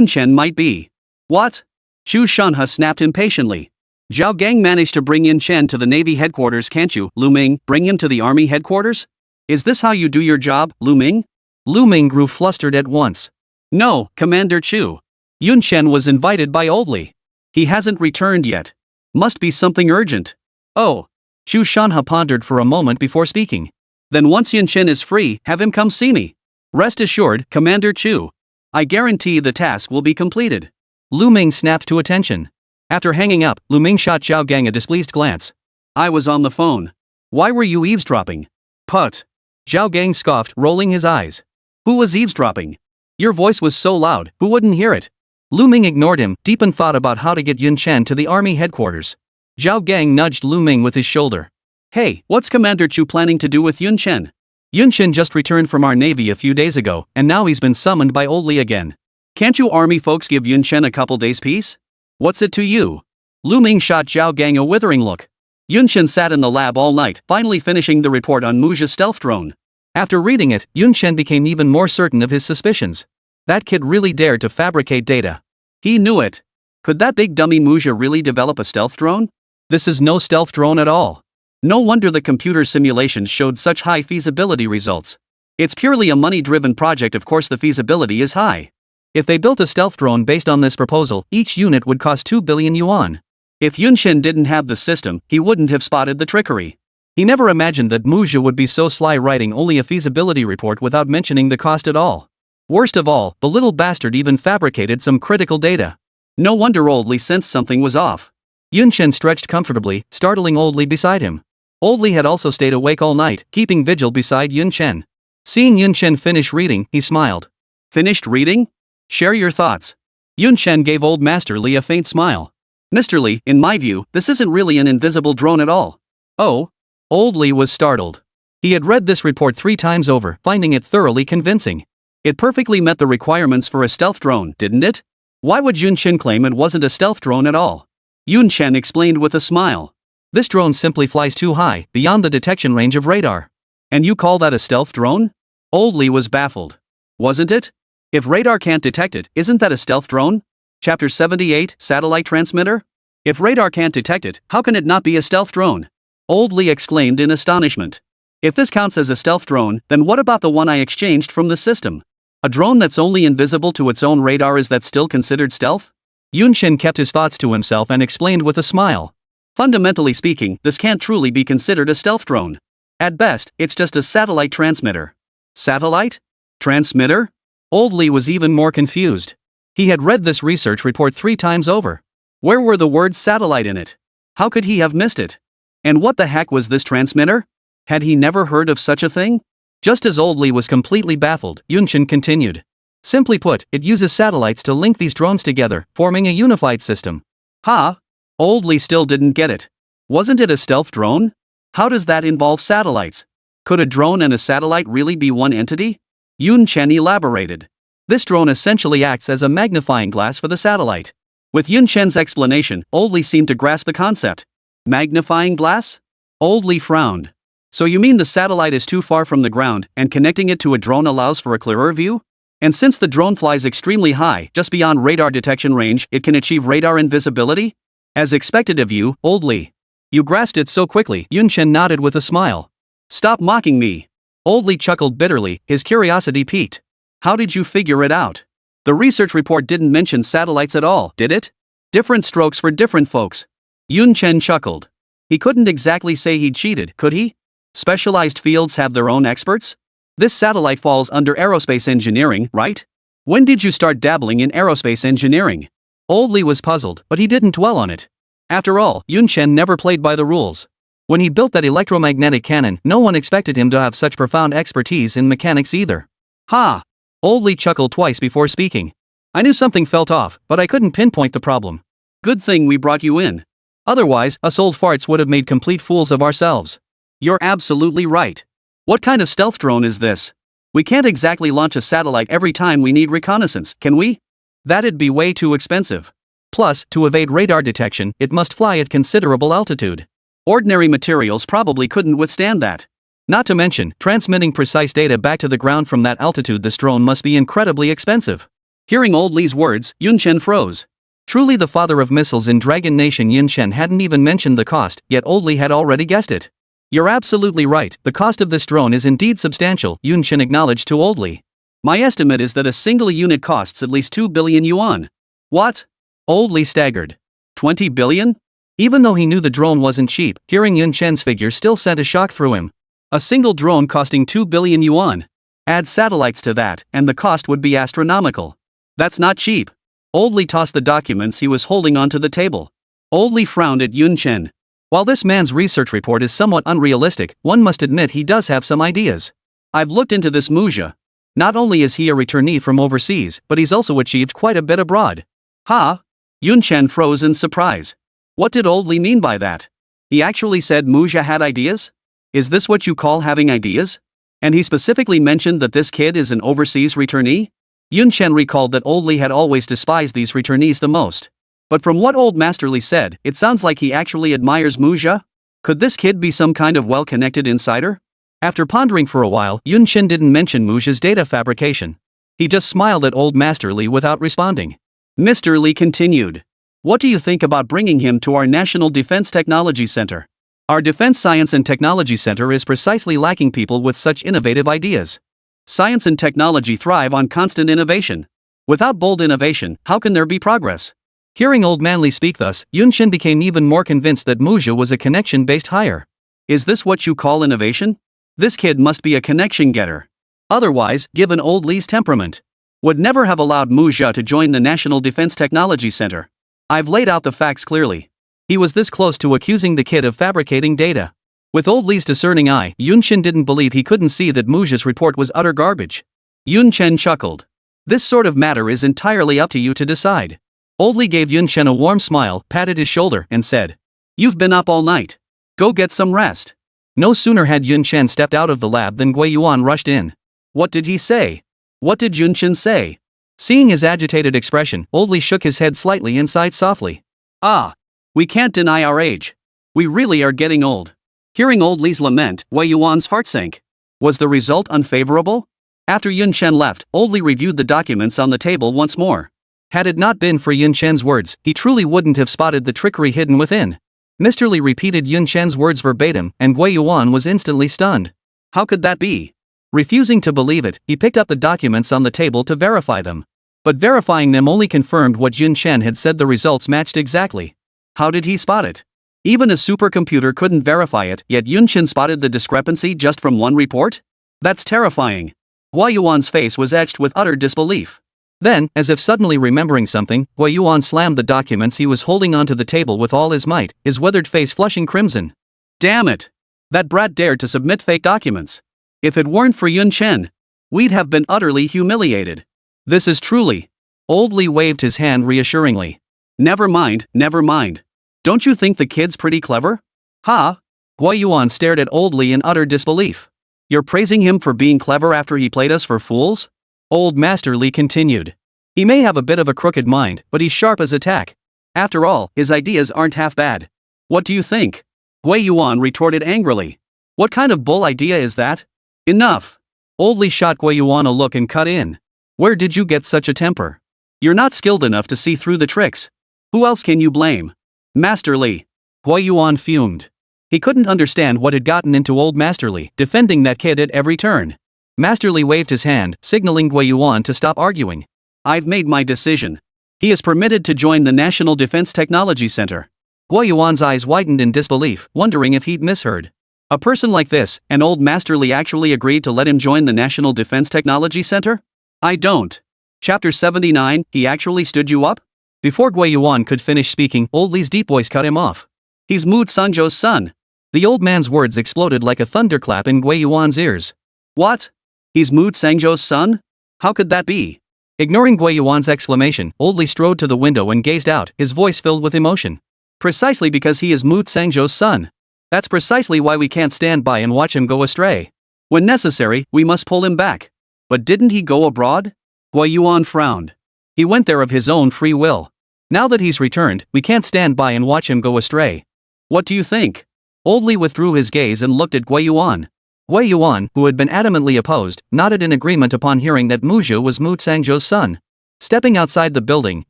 Chen might be. What? Chu Lan snapped impatiently. Zhao Gang managed to bring Yun Chen to the Navy headquarters, can't you, Lu Ming, bring him to the Army headquarters? Is this how you do your job, Lu Ming? Lu Ming grew flustered at once. No, Commander Chu. Yun Chen was invited by Oldly. He hasn't returned yet. Must be something urgent. Oh. Chu Lan pondered for a moment before speaking. Then once Yun Chen is free, have him come see me. Rest assured, Commander Chu. I guarantee the task will be completed. Lu Ming snapped to attention. After hanging up, Lu Ming shot Zhao Gang a displeased glance. I was on the phone. Why were you eavesdropping? Put. Zhao Gang scoffed, rolling his eyes. Who was eavesdropping? Your voice was so loud, who wouldn't hear it? Lu Ming ignored him, deep in thought about how to get Yun Chen to the Army headquarters. Zhao Gang nudged Lu Ming with his shoulder. Hey, what's Commander Chu planning to do with Yun Chen? Yun Chen just returned from our Navy a few days ago, and now he's been summoned by Oldly again. Can't you Army folks give Yun Chen a couple days peace? What's it to you? Lu Ming shot Zhao Gang a withering look. Yun Chen sat in the lab all night, finally finishing the report on Muzha's stealth drone. After reading it, Yun Chen became even more certain of his suspicions. That kid really dared to fabricate data. He knew it. Could that big dummy Muzha really develop a stealth drone? This is no stealth drone at all. No wonder the computer simulations showed such high feasibility results. It's purely a money-driven project, of course the feasibility is high. If they built a stealth drone based on this proposal, each unit would cost 2 billion yuan. If Yun Chen didn't have the system, he wouldn't have spotted the trickery. He never imagined that Muzha would be so sly, writing only a feasibility report without mentioning the cost at all. Worst of all, the little bastard even fabricated some critical data. No wonder Oldly sensed something was off. Yun Chen stretched comfortably, startling Oldly beside him. Oldly had also stayed awake all night, keeping vigil beside Yun Chen. Seeing Yun Chen finish reading, he smiled. Finished reading? Share your thoughts. Yun Chen gave Old Master Li a faint smile. Mr. Li, in my view, this isn't really an invisible drone at all. Oh? Oldly was startled. He had read this report 3 times over, finding it thoroughly convincing. It perfectly met the requirements for a stealth drone, didn't it? Why would Yun Chen claim it wasn't a stealth drone at all? Yun Chen explained with a smile. This drone simply flies too high, beyond the detection range of radar. And you call that a stealth drone? Old Lee was baffled. Wasn't it? If radar can't detect it, isn't that a stealth drone? Chapter 78, Satellite Transmitter? If radar can't detect it, how can it not be a stealth drone? Old Lee exclaimed in astonishment. If this counts as a stealth drone, then what about the one I exchanged from the system? A drone that's only invisible to its own radar, is that still considered stealth? Yun Chen kept his thoughts to himself and explained with a smile. Fundamentally speaking, this can't truly be considered a stealth drone. At best, it's just a satellite transmitter. Satellite? Transmitter? Old Lee was even more confused. He had read this research report 3 times over. Where were the words satellite in it? How could he have missed it? And what the heck was this transmitter? Had he never heard of such a thing? Just as Old Lee was completely baffled, Yun Chen continued. Simply put, it uses satellites to link these drones together, forming a unified system. Huh? Old Lee still didn't get it. Wasn't it a stealth drone? How does that involve satellites? Could a drone and a satellite really be one entity? Yun Chen elaborated. This drone essentially acts as a magnifying glass for the satellite. With Yun Chen's explanation, Old Lee seemed to grasp the concept. Magnifying glass? Old Lee frowned. So you mean the satellite is too far from the ground, and connecting it to a drone allows for a clearer view? And since the drone flies extremely high, just beyond radar detection range, it can achieve radar invisibility? As expected of you, Old Lee. You grasped it so quickly, Yun Chen nodded with a smile. Stop mocking me. Old Lee chuckled bitterly, his curiosity piqued. How did you figure it out? The research report didn't mention satellites at all, did it? Different strokes for different folks. Yun Chen chuckled. He couldn't exactly say he'd cheated, could he? Specialized fields have their own experts? This satellite falls under aerospace engineering, right? When did you start dabbling in aerospace engineering? Old Lee was puzzled, but he didn't dwell on it. After all, Yun Chen never played by the rules. When he built that electromagnetic cannon, no one expected him to have such profound expertise in mechanics either. Ha! Old Lee chuckled twice before speaking. I knew something felt off, but I couldn't pinpoint the problem. Good thing we brought you in. Otherwise, us old farts would have made complete fools of ourselves. You're absolutely right. What kind of stealth drone is this? We can't exactly launch a satellite every time we need reconnaissance, can we? That'd be way too expensive. Plus, to evade radar detection, it must fly at considerable altitude. Ordinary materials probably couldn't withstand that. Not to mention, transmitting precise data back to the ground from that altitude, this drone must be incredibly expensive. Hearing Old Lee's words, Yun Chen froze. Truly the father of missiles in Dragon Nation. Yun Chen hadn't even mentioned the cost, yet Old Lee had already guessed it. You're absolutely right, the cost of this drone is indeed substantial, Yun Chen acknowledged to Old Lee. My estimate is that a single unit costs at least 2 billion yuan. What? Old Lee staggered. 20 billion? Even though he knew the drone wasn't cheap, hearing Yun Chen's figure still sent a shock through him. A single drone costing 2 billion yuan. Add satellites to that, and the cost would be astronomical. That's not cheap. Old Lee tossed the documents he was holding onto the table. Old Lee frowned at Yun Chen. While this man's research report is somewhat unrealistic, one must admit he does have some ideas. I've looked into this Muzha. Not only is he a returnee from overseas, but he's also achieved quite a bit abroad. Ha! Yun Chen froze in surprise. What did Old Lee mean by that? He actually said Muzha had ideas? Is this what you call having ideas? And he specifically mentioned that this kid is an overseas returnee? Yun Chen recalled that Old Lee had always despised these returnees the most. But from what Old Master Lee said, it sounds like he actually admires Muzha? Could this kid be some kind of well-connected insider? After pondering for a while, Yun Chen didn't mention Muzha's data fabrication. He just smiled at Old Master Lee without responding. Mr. Lee continued. What do you think about bringing him to our National Defense Technology Center? Our Defense Science and Technology Center is precisely lacking people with such innovative ideas. Science and technology thrive on constant innovation. Without bold innovation, how can there be progress? Hearing Old Man Lee speak thus, Yun Chen became even more convinced that Muzha was a connection-based hire. Is this what you call innovation? This kid must be a connection getter. Otherwise, given Old Lee's temperament, would never have allowed Muzha to join the National Defense Technology Center. I've laid out the facts clearly. He was this close to accusing the kid of fabricating data. With Old Lee's discerning eye, Yun Chen didn't believe he couldn't see that Muzha's report was utter garbage. Yun Chen chuckled. This sort of matter is entirely up to you to decide. Old Lee gave Yun Chen a warm smile, patted his shoulder, and said, You've been up all night. Go get some rest. No sooner had Yun Chen stepped out of the lab than Gui Yuan rushed in. What did he say? What did Yun Chen say? Seeing his agitated expression, Old Lee shook his head slightly and sighed softly. Ah. We can't deny our age. We really are getting old. Hearing old Li's lament, Wei Yuan's heart sank. Was the result unfavorable? After Yun Chen left, old Li reviewed the documents on the table once more. Had it not been for Yun Chen's words, he truly wouldn't have spotted the trickery hidden within. Mr. Li repeated Yun Chen's words verbatim, and Wei Yuan was instantly stunned. How could that be? Refusing to believe it, he picked up the documents on the table to verify them. But verifying them only confirmed what Yun Chen had said. The results matched exactly. How did he spot it? Even a supercomputer couldn't verify it, yet Yun Chen spotted the discrepancy just from one report? That's terrifying. Wei Yuan's face was etched with utter disbelief. Then, as if suddenly remembering something, Wei Yuan slammed the documents he was holding onto the table with all his might, his weathered face flushing crimson. Damn it! That brat dared to submit fake documents. If it weren't for Yun Chen, we'd have been utterly humiliated. This is truly. Old Li waved his hand reassuringly. Never mind, never mind. Don't you think the kid's pretty clever? Ha! Wei Yuan stared at Old Li in utter disbelief. You're praising him for being clever after he played us for fools? Old Master Li continued. He may have a bit of a crooked mind, but he's sharp as a tack. After all, his ideas aren't half bad. What do you think? Wei Yuan retorted angrily. What kind of bull idea is that? Enough! Old Li shot Wei Yuan a look and cut in. Where did you get such a temper? You're not skilled enough to see through the tricks. Who else can you blame? Master Li. Wei Yuan fumed. He couldn't understand what had gotten into old Master Li, defending that kid at every turn. Master Li waved his hand, signaling Wei Yuan to stop arguing. I've made my decision. He is permitted to join the National Defense Technology Center. Wei Yuan's eyes widened in disbelief, wondering if he'd misheard. A person like this, and old Master Li actually agreed to let him join the National Defense Technology Center? I don't. Chapter 79, he actually stood you up? Before Wei Yuan could finish speaking, Old Li's deep voice cut him off. He's Mu Sanzhou's son. The old man's words exploded like a thunderclap in Wei Yuan's ears. What? He's Mu Sanzhou's son? How could that be? Ignoring Wei Yuan's exclamation, Old Li strode to the window and gazed out, his voice filled with emotion. Precisely because he is Mu Sanzhou's son. That's precisely why we can't stand by and watch him go astray. When necessary, we must pull him back. But didn't he go abroad? Wei Yuan frowned. He went there of his own free will. Now that he's returned, we can't stand by and watch him go astray. What do you think? Old Li withdrew his gaze and looked at Wei Yuan. Wei Yuan, who had been adamantly opposed, nodded in agreement upon hearing that Mu Zhu was Mu Sanzhou's son. Stepping outside the building,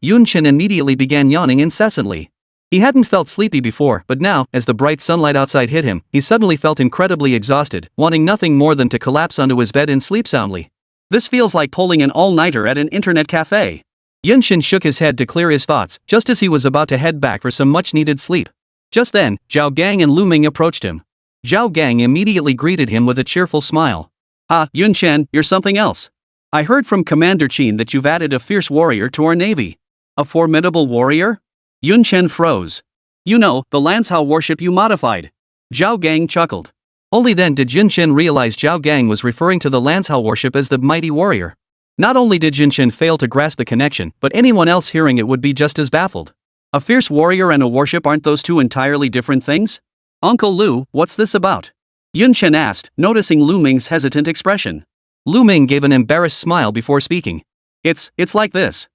Yun Chen immediately began yawning incessantly. He hadn't felt sleepy before, but now, as the bright sunlight outside hit him, he suddenly felt incredibly exhausted, wanting nothing more than to collapse onto his bed and sleep soundly. This feels like pulling an all-nighter at an internet cafe. Yun Chen shook his head to clear his thoughts, just as he was about to head back for some much-needed sleep. Just then, Zhao Gang and Lu Ming approached him. Zhao Gang immediately greeted him with a cheerful smile. Ah, Yun Chen, you're something else. I heard from Commander Chen that you've added a fierce warrior to our navy. A formidable warrior? Yun Chen froze. You know, the Lance Hao warship you modified. Zhao Gang chuckled. Only then did Yun Chen realize Zhao Gang was referring to the Lance Hao warship as the mighty warrior. Not only did Yun Chen fail to grasp the connection, but anyone else hearing it would be just as baffled. A fierce warrior and a warship, aren't those two entirely different things? Uncle Lu, what's this about? Yun Chen asked, noticing Lu Ming's hesitant expression. Lu Ming gave an embarrassed smile before speaking. It's like this.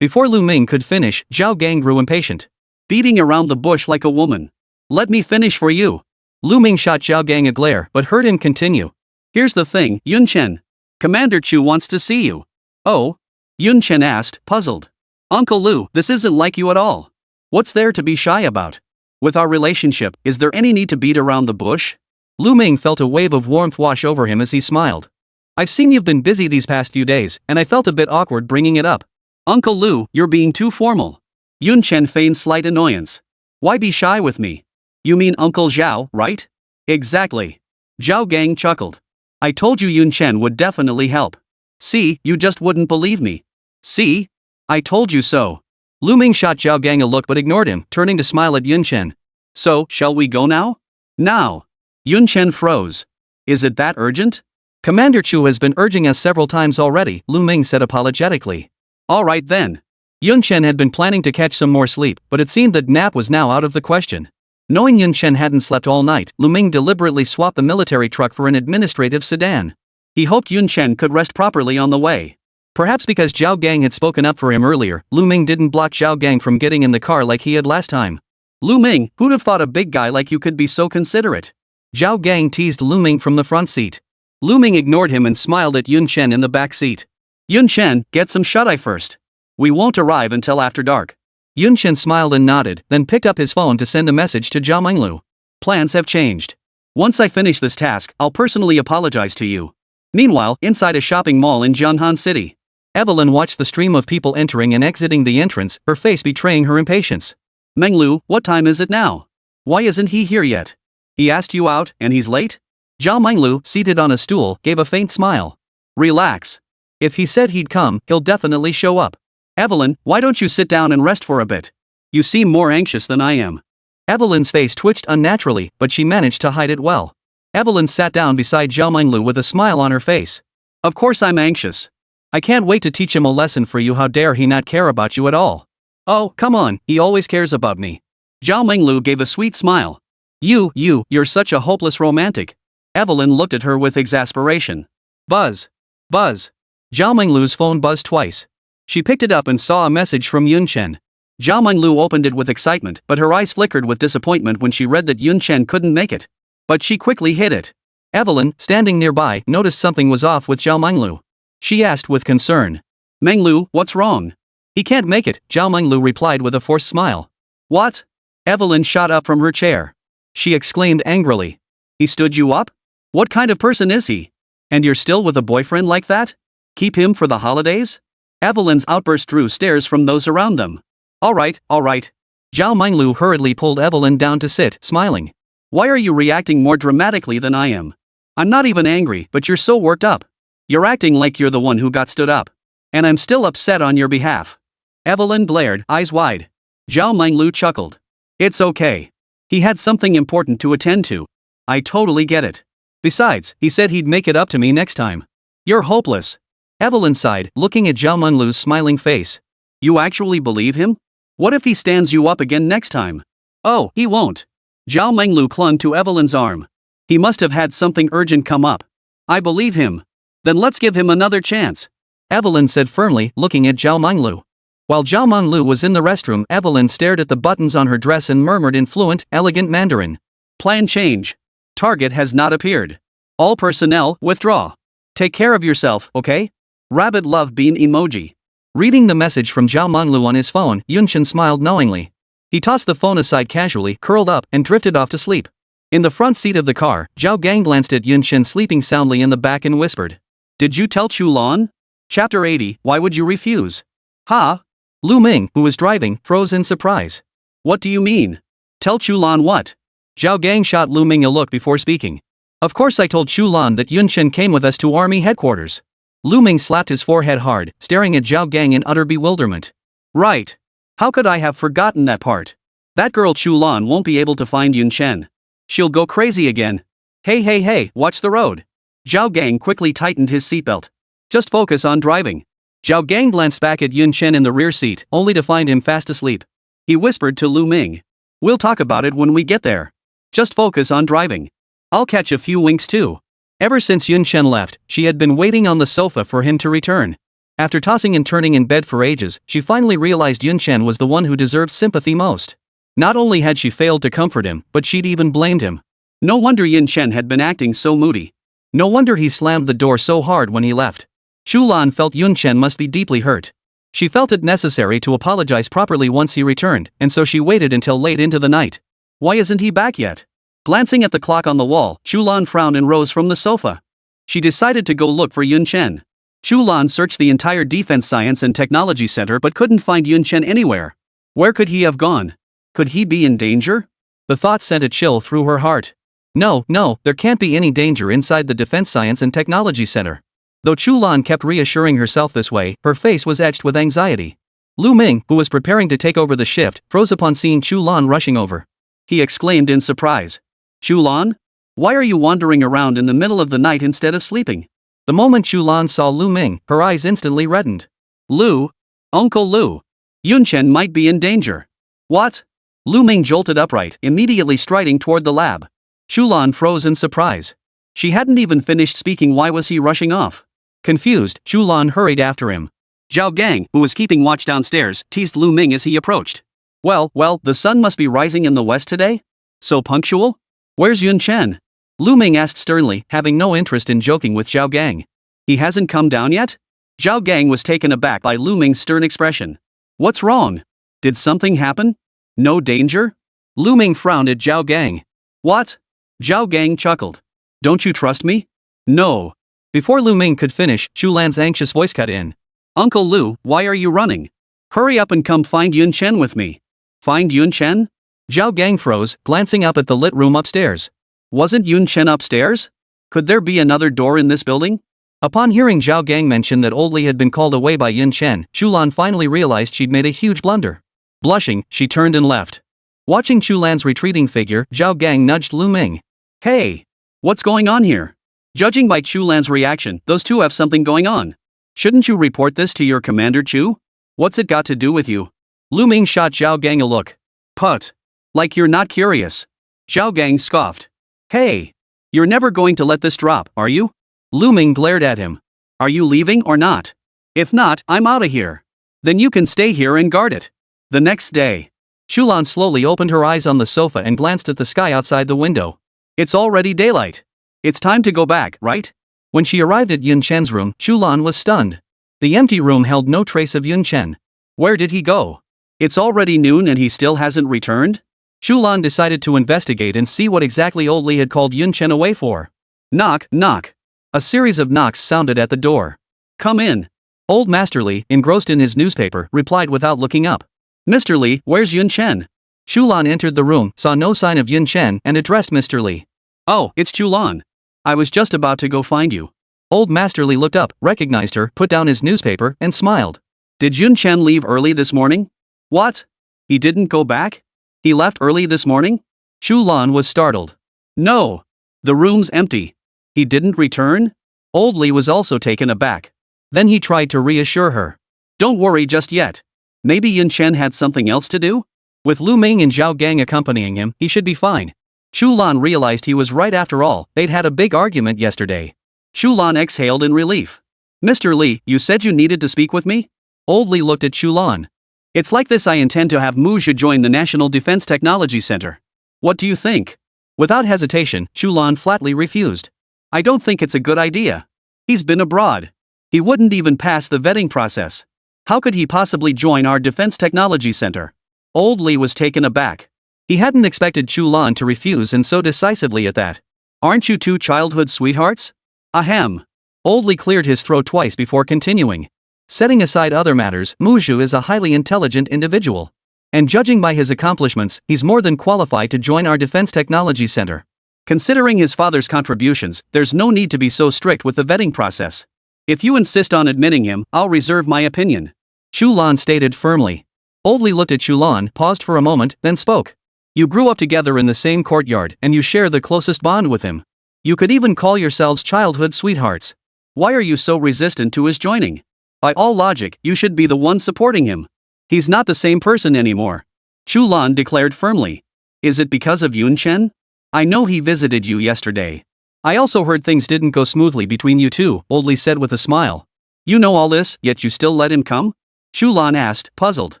Before Lu Ming could finish, Zhao Gang grew impatient. Beating around the bush like a woman. Let me finish for you. Lu Ming shot Zhao Gang a glare, but heard him continue. Here's the thing, Yun Chen. Commander Chu wants to see you. Oh? Yun Chen asked, puzzled. Uncle Lu, this isn't like you at all. What's there to be shy about? With our relationship, is there any need to beat around the bush? Lu Ming felt a wave of warmth wash over him as he smiled. I've seen you've been busy these past few days, and I felt a bit awkward bringing it up. Uncle Lu, you're being too formal. Yun Chen feigned slight annoyance. Why be shy with me? You mean Uncle Zhao, right? Exactly. Zhao Gang chuckled. I told you Yun Chen would definitely help. See, you just wouldn't believe me. See? I told you so. Lu Ming shot Zhao Gang a look but ignored him, turning to smile at Yun Chen. So, shall we go now? Now. Yun Chen froze. Is it that urgent? Commander Chu has been urging us several times already, Lu Ming said apologetically. All right then. Yun Chen had been planning to catch some more sleep, but it seemed that nap was now out of the question. Knowing Yun Chen hadn't slept all night, Lu Ming deliberately swapped the military truck for an administrative sedan. He hoped Yun Chen could rest properly on the way. Perhaps because Zhao Gang had spoken up for him earlier, Lu Ming didn't block Zhao Gang from getting in the car like he had last time. Lu Ming, who'd have thought a big guy like you could be so considerate? Zhao Gang teased Lu Ming from the front seat. Lu Ming ignored him and smiled at Yun Chen in the back seat. Yun Chen, get some shut-eye first. We won't arrive until after dark. Yun Chen smiled and nodded, then picked up his phone to send a message to Zhao Minglu. Plans have changed. Once I finish this task, I'll personally apologize to you. Meanwhile, inside a shopping mall in Jianhan City, Evelyn watched the stream of people entering and exiting the entrance, her face betraying her impatience. Menglu, what time is it now? Why isn't he here yet? He asked you out, and he's late? Zhao Minglu, seated on a stool, gave a faint smile. Relax. If he said he'd come, he'll definitely show up. Evelyn, why don't you sit down and rest for a bit? You seem more anxious than I am. Evelyn's face twitched unnaturally, but she managed to hide it well. Evelyn sat down beside Zhao Minglu with a smile on her face. Of course I'm anxious. I can't wait to teach him a lesson for you. How dare he not care about you at all? Oh, come on, he always cares about me. Zhao Minglu gave a sweet smile. You're such a hopeless romantic. Evelyn looked at her with exasperation. Buzz. Zhao Minglu's phone buzzed twice. She picked it up and saw a message from Yun Chen. Zhao Minglu opened it with excitement, but her eyes flickered with disappointment when she read that Yun Chen couldn't make it. But she quickly hid it. Evelyn, standing nearby, noticed something was off with Zhao Minglu. She asked with concern. Menglu, what's wrong? He can't make it, Zhao Minglu replied with a forced smile. What? Evelyn shot up from her chair. She exclaimed angrily. He stood you up? What kind of person is he? And you're still with a boyfriend like that? Keep him for the holidays? Evelyn's outburst drew stares from those around them. All right. Zhao Minglu hurriedly pulled Evelyn down to sit, smiling. Why are you reacting more dramatically than I am? I'm not even angry, but you're so worked up. You're acting like you're the one who got stood up. And I'm still upset on your behalf. Evelyn glared, eyes wide. Zhao Minglu chuckled. It's okay. He had something important to attend to. I totally get it. Besides, he said he'd make it up to me next time. You're hopeless. Evelyn sighed, looking at Zhao Minglu's smiling face. You actually believe him? What if he stands you up again next time? Oh, he won't. Zhao Minglu clung to Evelyn's arm. He must have had something urgent come up. I believe him. Then let's give him another chance. Evelyn said firmly, looking at Zhao Minglu. While Zhao Minglu was in the restroom, Evelyn stared at the buttons on her dress and murmured in fluent, elegant Mandarin. Plan change. Target has not appeared. All personnel, withdraw. Take care of yourself, okay? Rabbit love bean emoji. Reading the message from Zhao Minglu on his phone, Yun Chen smiled knowingly. He tossed the phone aside casually, curled up, and drifted off to sleep. In the front seat of the car, Zhao Gang glanced at Yun Chen sleeping soundly in the back and whispered. Did you tell Chu Lan? Chapter 80, why would you refuse? Ha? Lu Ming, who was driving, froze in surprise. What do you mean? Tell Chu Lan what? Zhao Gang shot Lu Ming a look before speaking. Of course I told Chu Lan that Yun Chen came with us to army headquarters. Lu Ming slapped his forehead hard, staring at Zhao Gang in utter bewilderment. Right. How could I have forgotten that part? That girl Chu Lan won't be able to find Yun Chen. She'll go crazy again. Hey, watch the road. Zhao Gang quickly tightened his seatbelt. Just focus on driving. Zhao Gang glanced back at Yun Chen in the rear seat, only to find him fast asleep. He whispered to Lu Ming. We'll talk about it when we get there. Just focus on driving. I'll catch a few winks too. Ever since Yun Chen left, she had been waiting on the sofa for him to return. After tossing and turning in bed for ages, she finally realized Yun Chen was the one who deserved sympathy most. Not only had she failed to comfort him, but she'd even blamed him. No wonder Yun Chen had been acting so moody. No wonder he slammed the door so hard when he left. Chu Lan felt Yun Chen must be deeply hurt. She felt it necessary to apologize properly once he returned, and so she waited until late into the night. Why isn't he back yet? Glancing at the clock on the wall, Chu Lan frowned and rose from the sofa. She decided to go look for Yun Chen. Chu Lan searched the entire Defense Science and Technology Center but couldn't find Yun Chen anywhere. Where could he have gone? Could he be in danger? The thought sent a chill through her heart. No, there can't be any danger inside the Defense Science and Technology Center. Though Chu Lan kept reassuring herself this way, her face was etched with anxiety. Lu Ming, who was preparing to take over the shift, froze upon seeing Chu Lan rushing over. He exclaimed in surprise. Chu Lan? Why are you wandering around in the middle of the night instead of sleeping? The moment Chu Lan saw Lu Ming, her eyes instantly reddened. Lu? Uncle Lu. Yun Chen might be in danger. What? Lu Ming jolted upright, immediately striding toward the lab. Chu Lan froze in surprise. She hadn't even finished speaking. Why was he rushing off? Confused, Chu Lan hurried after him. Zhao Gang, who was keeping watch downstairs, teased Lu Ming as he approached. Well, the sun must be rising in the west today? So punctual? Where's Yun Chen? Lu Ming asked sternly, having no interest in joking with Zhao Gang. He hasn't come down yet? Zhao Gang was taken aback by Lu Ming's stern expression. What's wrong? Did something happen? No danger? Lu Ming frowned at Zhao Gang. What? Zhao Gang chuckled. Don't you trust me? No. Before Lu Ming could finish, Chu Lan's anxious voice cut in. Uncle Lu, why are you running? Hurry up and come find Yun Chen with me. Find Yun Chen? Zhao Gang froze, glancing up at the lit room upstairs. Wasn't Yun Chen upstairs? Could there be another door in this building? Upon hearing Zhao Gang mention that Old Li had been called away by Yun Chen, Chu Lan finally realized she'd made a huge blunder. Blushing, she turned and left. Watching Chu Lan's retreating figure, Zhao Gang nudged Lu Ming. Hey! What's going on here? Judging by Chu Lan's reaction, those two have something going on. Shouldn't you report this to your commander, Chu? What's it got to do with you? Lu Ming shot Zhao Gang a look. Put. Like you're not curious. Zhao Gang scoffed. Hey! You're never going to let this drop, are you? Lu Ming glared at him. Are you leaving or not? If not, I'm outta here. Then you can stay here and guard it. The next day. Chu Lan slowly opened her eyes on the sofa and glanced at the sky outside the window. It's already daylight. It's time to go back, right? When she arrived at Yun Chen's room, Chu Lan was stunned. The empty room held no trace of Yun Chen. Where did he go? It's already noon and he still hasn't returned? Chu Lan decided to investigate and see what exactly Old Li had called Yun Chen away for. Knock, knock. A series of knocks sounded at the door. Come in. Old Master Li, engrossed in his newspaper, replied without looking up. Mr. Li, where's Yun Chen? Chu Lan entered the room, saw no sign of Yun Chen, and addressed Mr. Li. Oh, it's Chu Lan. I was just about to go find you. Old Master Li looked up, recognized her, put down his newspaper, and smiled. Did Yun Chen leave early this morning? What? He didn't go back? He left early this morning? Chu Lan was startled. No. The room's empty. He didn't return? Old Li was also taken aback. Then he tried to reassure her. Don't worry just yet. Maybe Yun Chen had something else to do? With Lu Ming and Zhao Gang accompanying him, he should be fine. Chu Lan realized he was right after all, they'd had a big argument yesterday. Chu Lan exhaled in relief. Mr. Li, you said you needed to speak with me? Old Li looked at Chu Lan. It's like this, I intend to have Mach join the National Defense Technology Center. What do you think? Without hesitation, Chu Lan flatly refused. I don't think it's a good idea. He's been abroad. He wouldn't even pass the vetting process. How could he possibly join our Defense Technology Center? Old Li was taken aback. He hadn't expected Chu Lan to refuse, and so decisively at that. Aren't you two childhood sweethearts? Ahem. Old Li cleared his throat twice before continuing. Setting aside other matters, Mach is a highly intelligent individual. And judging by his accomplishments, he's more than qualified to join our Defense Technology Center. Considering his father's contributions, there's no need to be so strict with the vetting process. If you insist on admitting him, I'll reserve my opinion. Chu Lan stated firmly. Old Li looked at Chu Lan, paused for a moment, then spoke. You grew up together in the same courtyard, and you share the closest bond with him. You could even call yourselves childhood sweethearts. Why are you so resistant to his joining? By all logic, you should be the one supporting him. He's not the same person anymore. Chu Lan declared firmly. Is it because of Yun Chen? I know he visited you yesterday. I also heard things didn't go smoothly between you two, Old Li said with a smile. You know all this, yet you still let him come? Chu Lan asked, puzzled.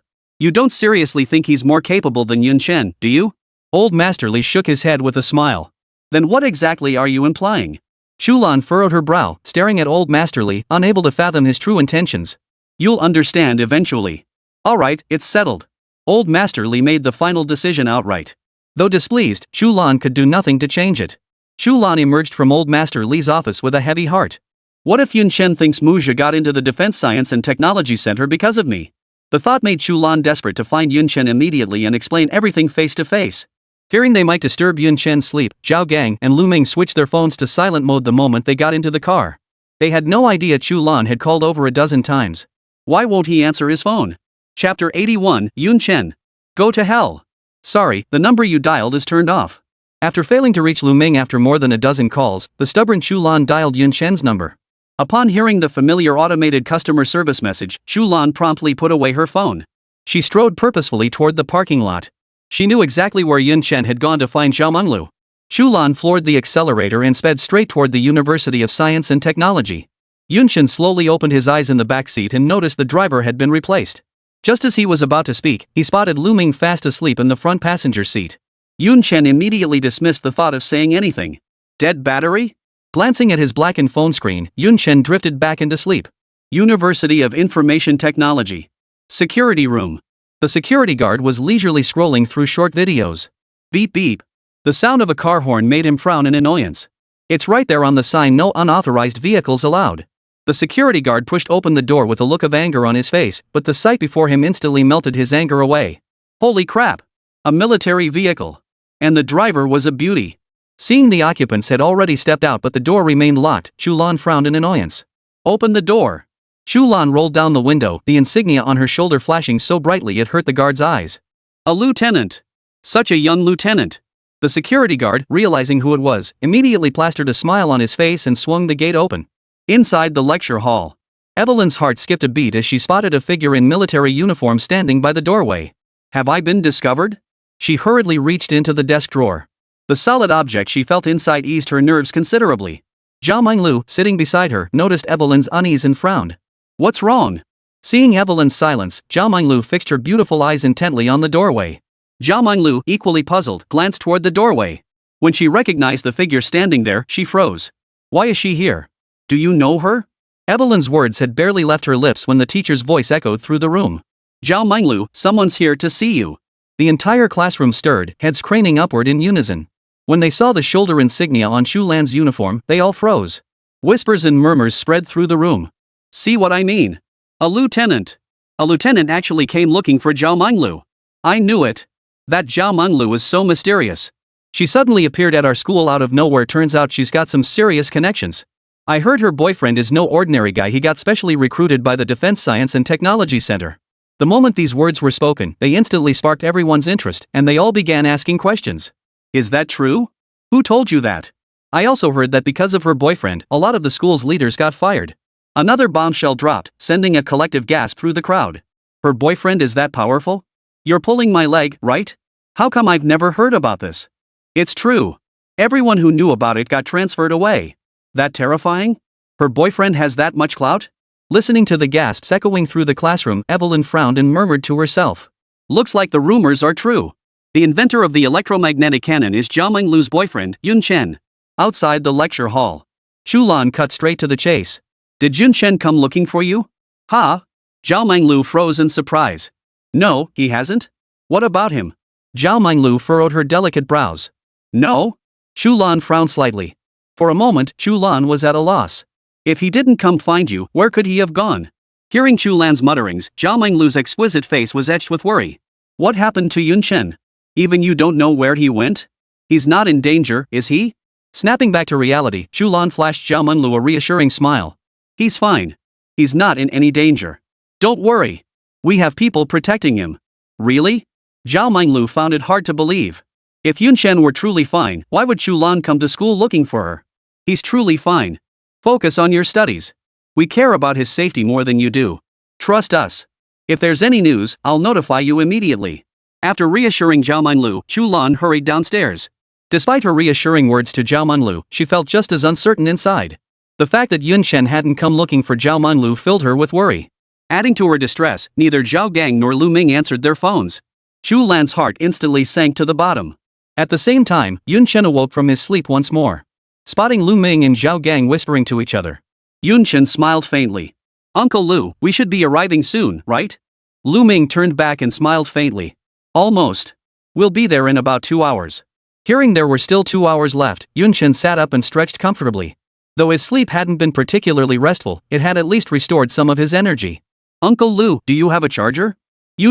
You don't seriously think he's more capable than Yun Chen, do you? Old Master Li shook his head with a smile. Then what exactly are you implying? Chu Lan furrowed her brow, staring at Old Master Li, unable to fathom his true intentions. You'll understand eventually. Alright, it's settled. Old Master Li made the final decision outright. Though displeased, Chu Lan could do nothing to change it. Chu Lan emerged from Old Master Li's office with a heavy heart. What if Yun Chen thinks Muzha got into the Defense Science and Technology Center because of me? The thought made Chu Lan desperate to find Yun Chen immediately and explain everything face to face. Fearing they might disturb Yun Chen's sleep, Zhao Gang and Lu Ming switched their phones to silent mode the moment they got into the car. They had no idea Chu Lan had called over a dozen times. Why won't he answer his phone? Chapter 81, Yun Chen. Go to hell. Sorry, the number you dialed is turned off. After failing to reach Lu Ming after more than a dozen calls, the stubborn Chu Lan dialed Yun Chen's number. Upon hearing the familiar automated customer service message, Chu Lan promptly put away her phone. She strode purposefully toward the parking lot. She knew exactly where Yun Chen had gone to find Xiao Menglu. Chu Lan floored the accelerator and sped straight toward the University of Science and Technology. Chen slowly opened his eyes in the back seat and noticed the driver had been replaced. Just as he was about to speak, he spotted Lu Ming fast asleep in the front passenger seat. Chen immediately dismissed the thought of saying anything. Dead battery? Glancing at his blackened phone screen, Chen drifted back into sleep. University of Information Technology. Security room. The security guard was leisurely scrolling through short videos. Beep beep. The sound of a car horn made him frown in annoyance. It's right there on the sign, no unauthorized vehicles allowed. The security guard pushed open the door with a look of anger on his face, but the sight before him instantly melted his anger away. Holy crap! A military vehicle. And the driver was a beauty. Seeing the occupants had already stepped out but the door remained locked, Chu Lan frowned in annoyance. Open the door. Chu Lan rolled down the window, the insignia on her shoulder flashing so brightly it hurt the guard's eyes. A lieutenant. Such a young lieutenant. The security guard, realizing who it was, immediately plastered a smile on his face and swung the gate open. Inside the lecture hall, Evelyn's heart skipped a beat as she spotted a figure in military uniform standing by the doorway. Have I been discovered? She hurriedly reached into the desk drawer. The solid object she felt inside eased her nerves considerably. Zhao Minglu, sitting beside her, noticed Evelyn's unease and frowned. What's wrong? Seeing Evelyn's silence, Zhao Minglu fixed her beautiful eyes intently on the doorway. Zhao Minglu, equally puzzled, glanced toward the doorway. When she recognized the figure standing there, she froze. Why is she here? Do you know her? Evelyn's words had barely left her lips when the teacher's voice echoed through the room. Zhao Minglu, someone's here to see you. The entire classroom stirred, heads craning upward in unison. When they saw the shoulder insignia on Chu Lan's uniform, they all froze. Whispers and murmurs spread through the room. See what I mean? A lieutenant. A lieutenant actually came looking for Zhao Minglu. I knew it. That Zhao Minglu was so mysterious. She suddenly appeared at our school out of nowhere. Turns out she's got some serious connections. I heard her boyfriend is no ordinary guy. He got specially recruited by the Defense Science and Technology Center. The moment these words were spoken, they instantly sparked everyone's interest, and they all began asking questions. Is that true? Who told you that? I also heard that because of her boyfriend, a lot of the school's leaders got fired. Another bombshell dropped, sending a collective gasp through the crowd. Her boyfriend is that powerful? You're pulling my leg, right? How come I've never heard about this? It's true. Everyone who knew about it got transferred away. That terrifying? Her boyfriend has that much clout? Listening to the gasps echoing through the classroom, Evelyn frowned and murmured to herself. Looks like the rumors are true. The inventor of the electromagnetic cannon is Zhao Minglu's boyfriend, Chen. Outside the lecture hall, Chu Lan cut straight to the chase. Did Chen come looking for you? Huh? Zhao Minglu froze in surprise. No, he hasn't. What about him? Zhao Minglu furrowed her delicate brows. No? Chu Lan frowned slightly. For a moment, Chu Lan was at a loss. If he didn't come find you, where could he have gone? Hearing Chu Lan's mutterings, Zhao Minglu's exquisite face was etched with worry. What happened to Chen? Even you don't know where he went? He's not in danger, is he? Snapping back to reality, Chu Lan flashed Zhao Minglu a reassuring smile. He's fine. He's not in any danger. Don't worry. We have people protecting him. Really? Zhao Minglu found it hard to believe. If Chen were truly fine, why would Chu Lan come to school looking for her? He's truly fine. Focus on your studies. We care about his safety more than you do. Trust us. If there's any news, I'll notify you immediately. After reassuring Zhao Minglu, Chu Lan hurried downstairs. Despite her reassuring words to Zhao Minglu, she felt just as uncertain inside. The fact that Chen hadn't come looking for Zhao Minglu filled her with worry. Adding to her distress, neither Zhao Gang nor Lu Ming answered their phones. Chu Lan's heart instantly sank to the bottom. At the same time, Chen awoke from his sleep once more. Spotting Lu Ming and Zhao Gang whispering to each other. Chen smiled faintly. Uncle Lu, we should be arriving soon, right? Lu Ming turned back and smiled faintly. Almost. We'll be there in about 2 hours. Hearing there were still 2 hours left, Chen sat up and stretched comfortably. Though his sleep hadn't been particularly restful, it had at least restored some of his energy. Uncle Lu, do you have a charger?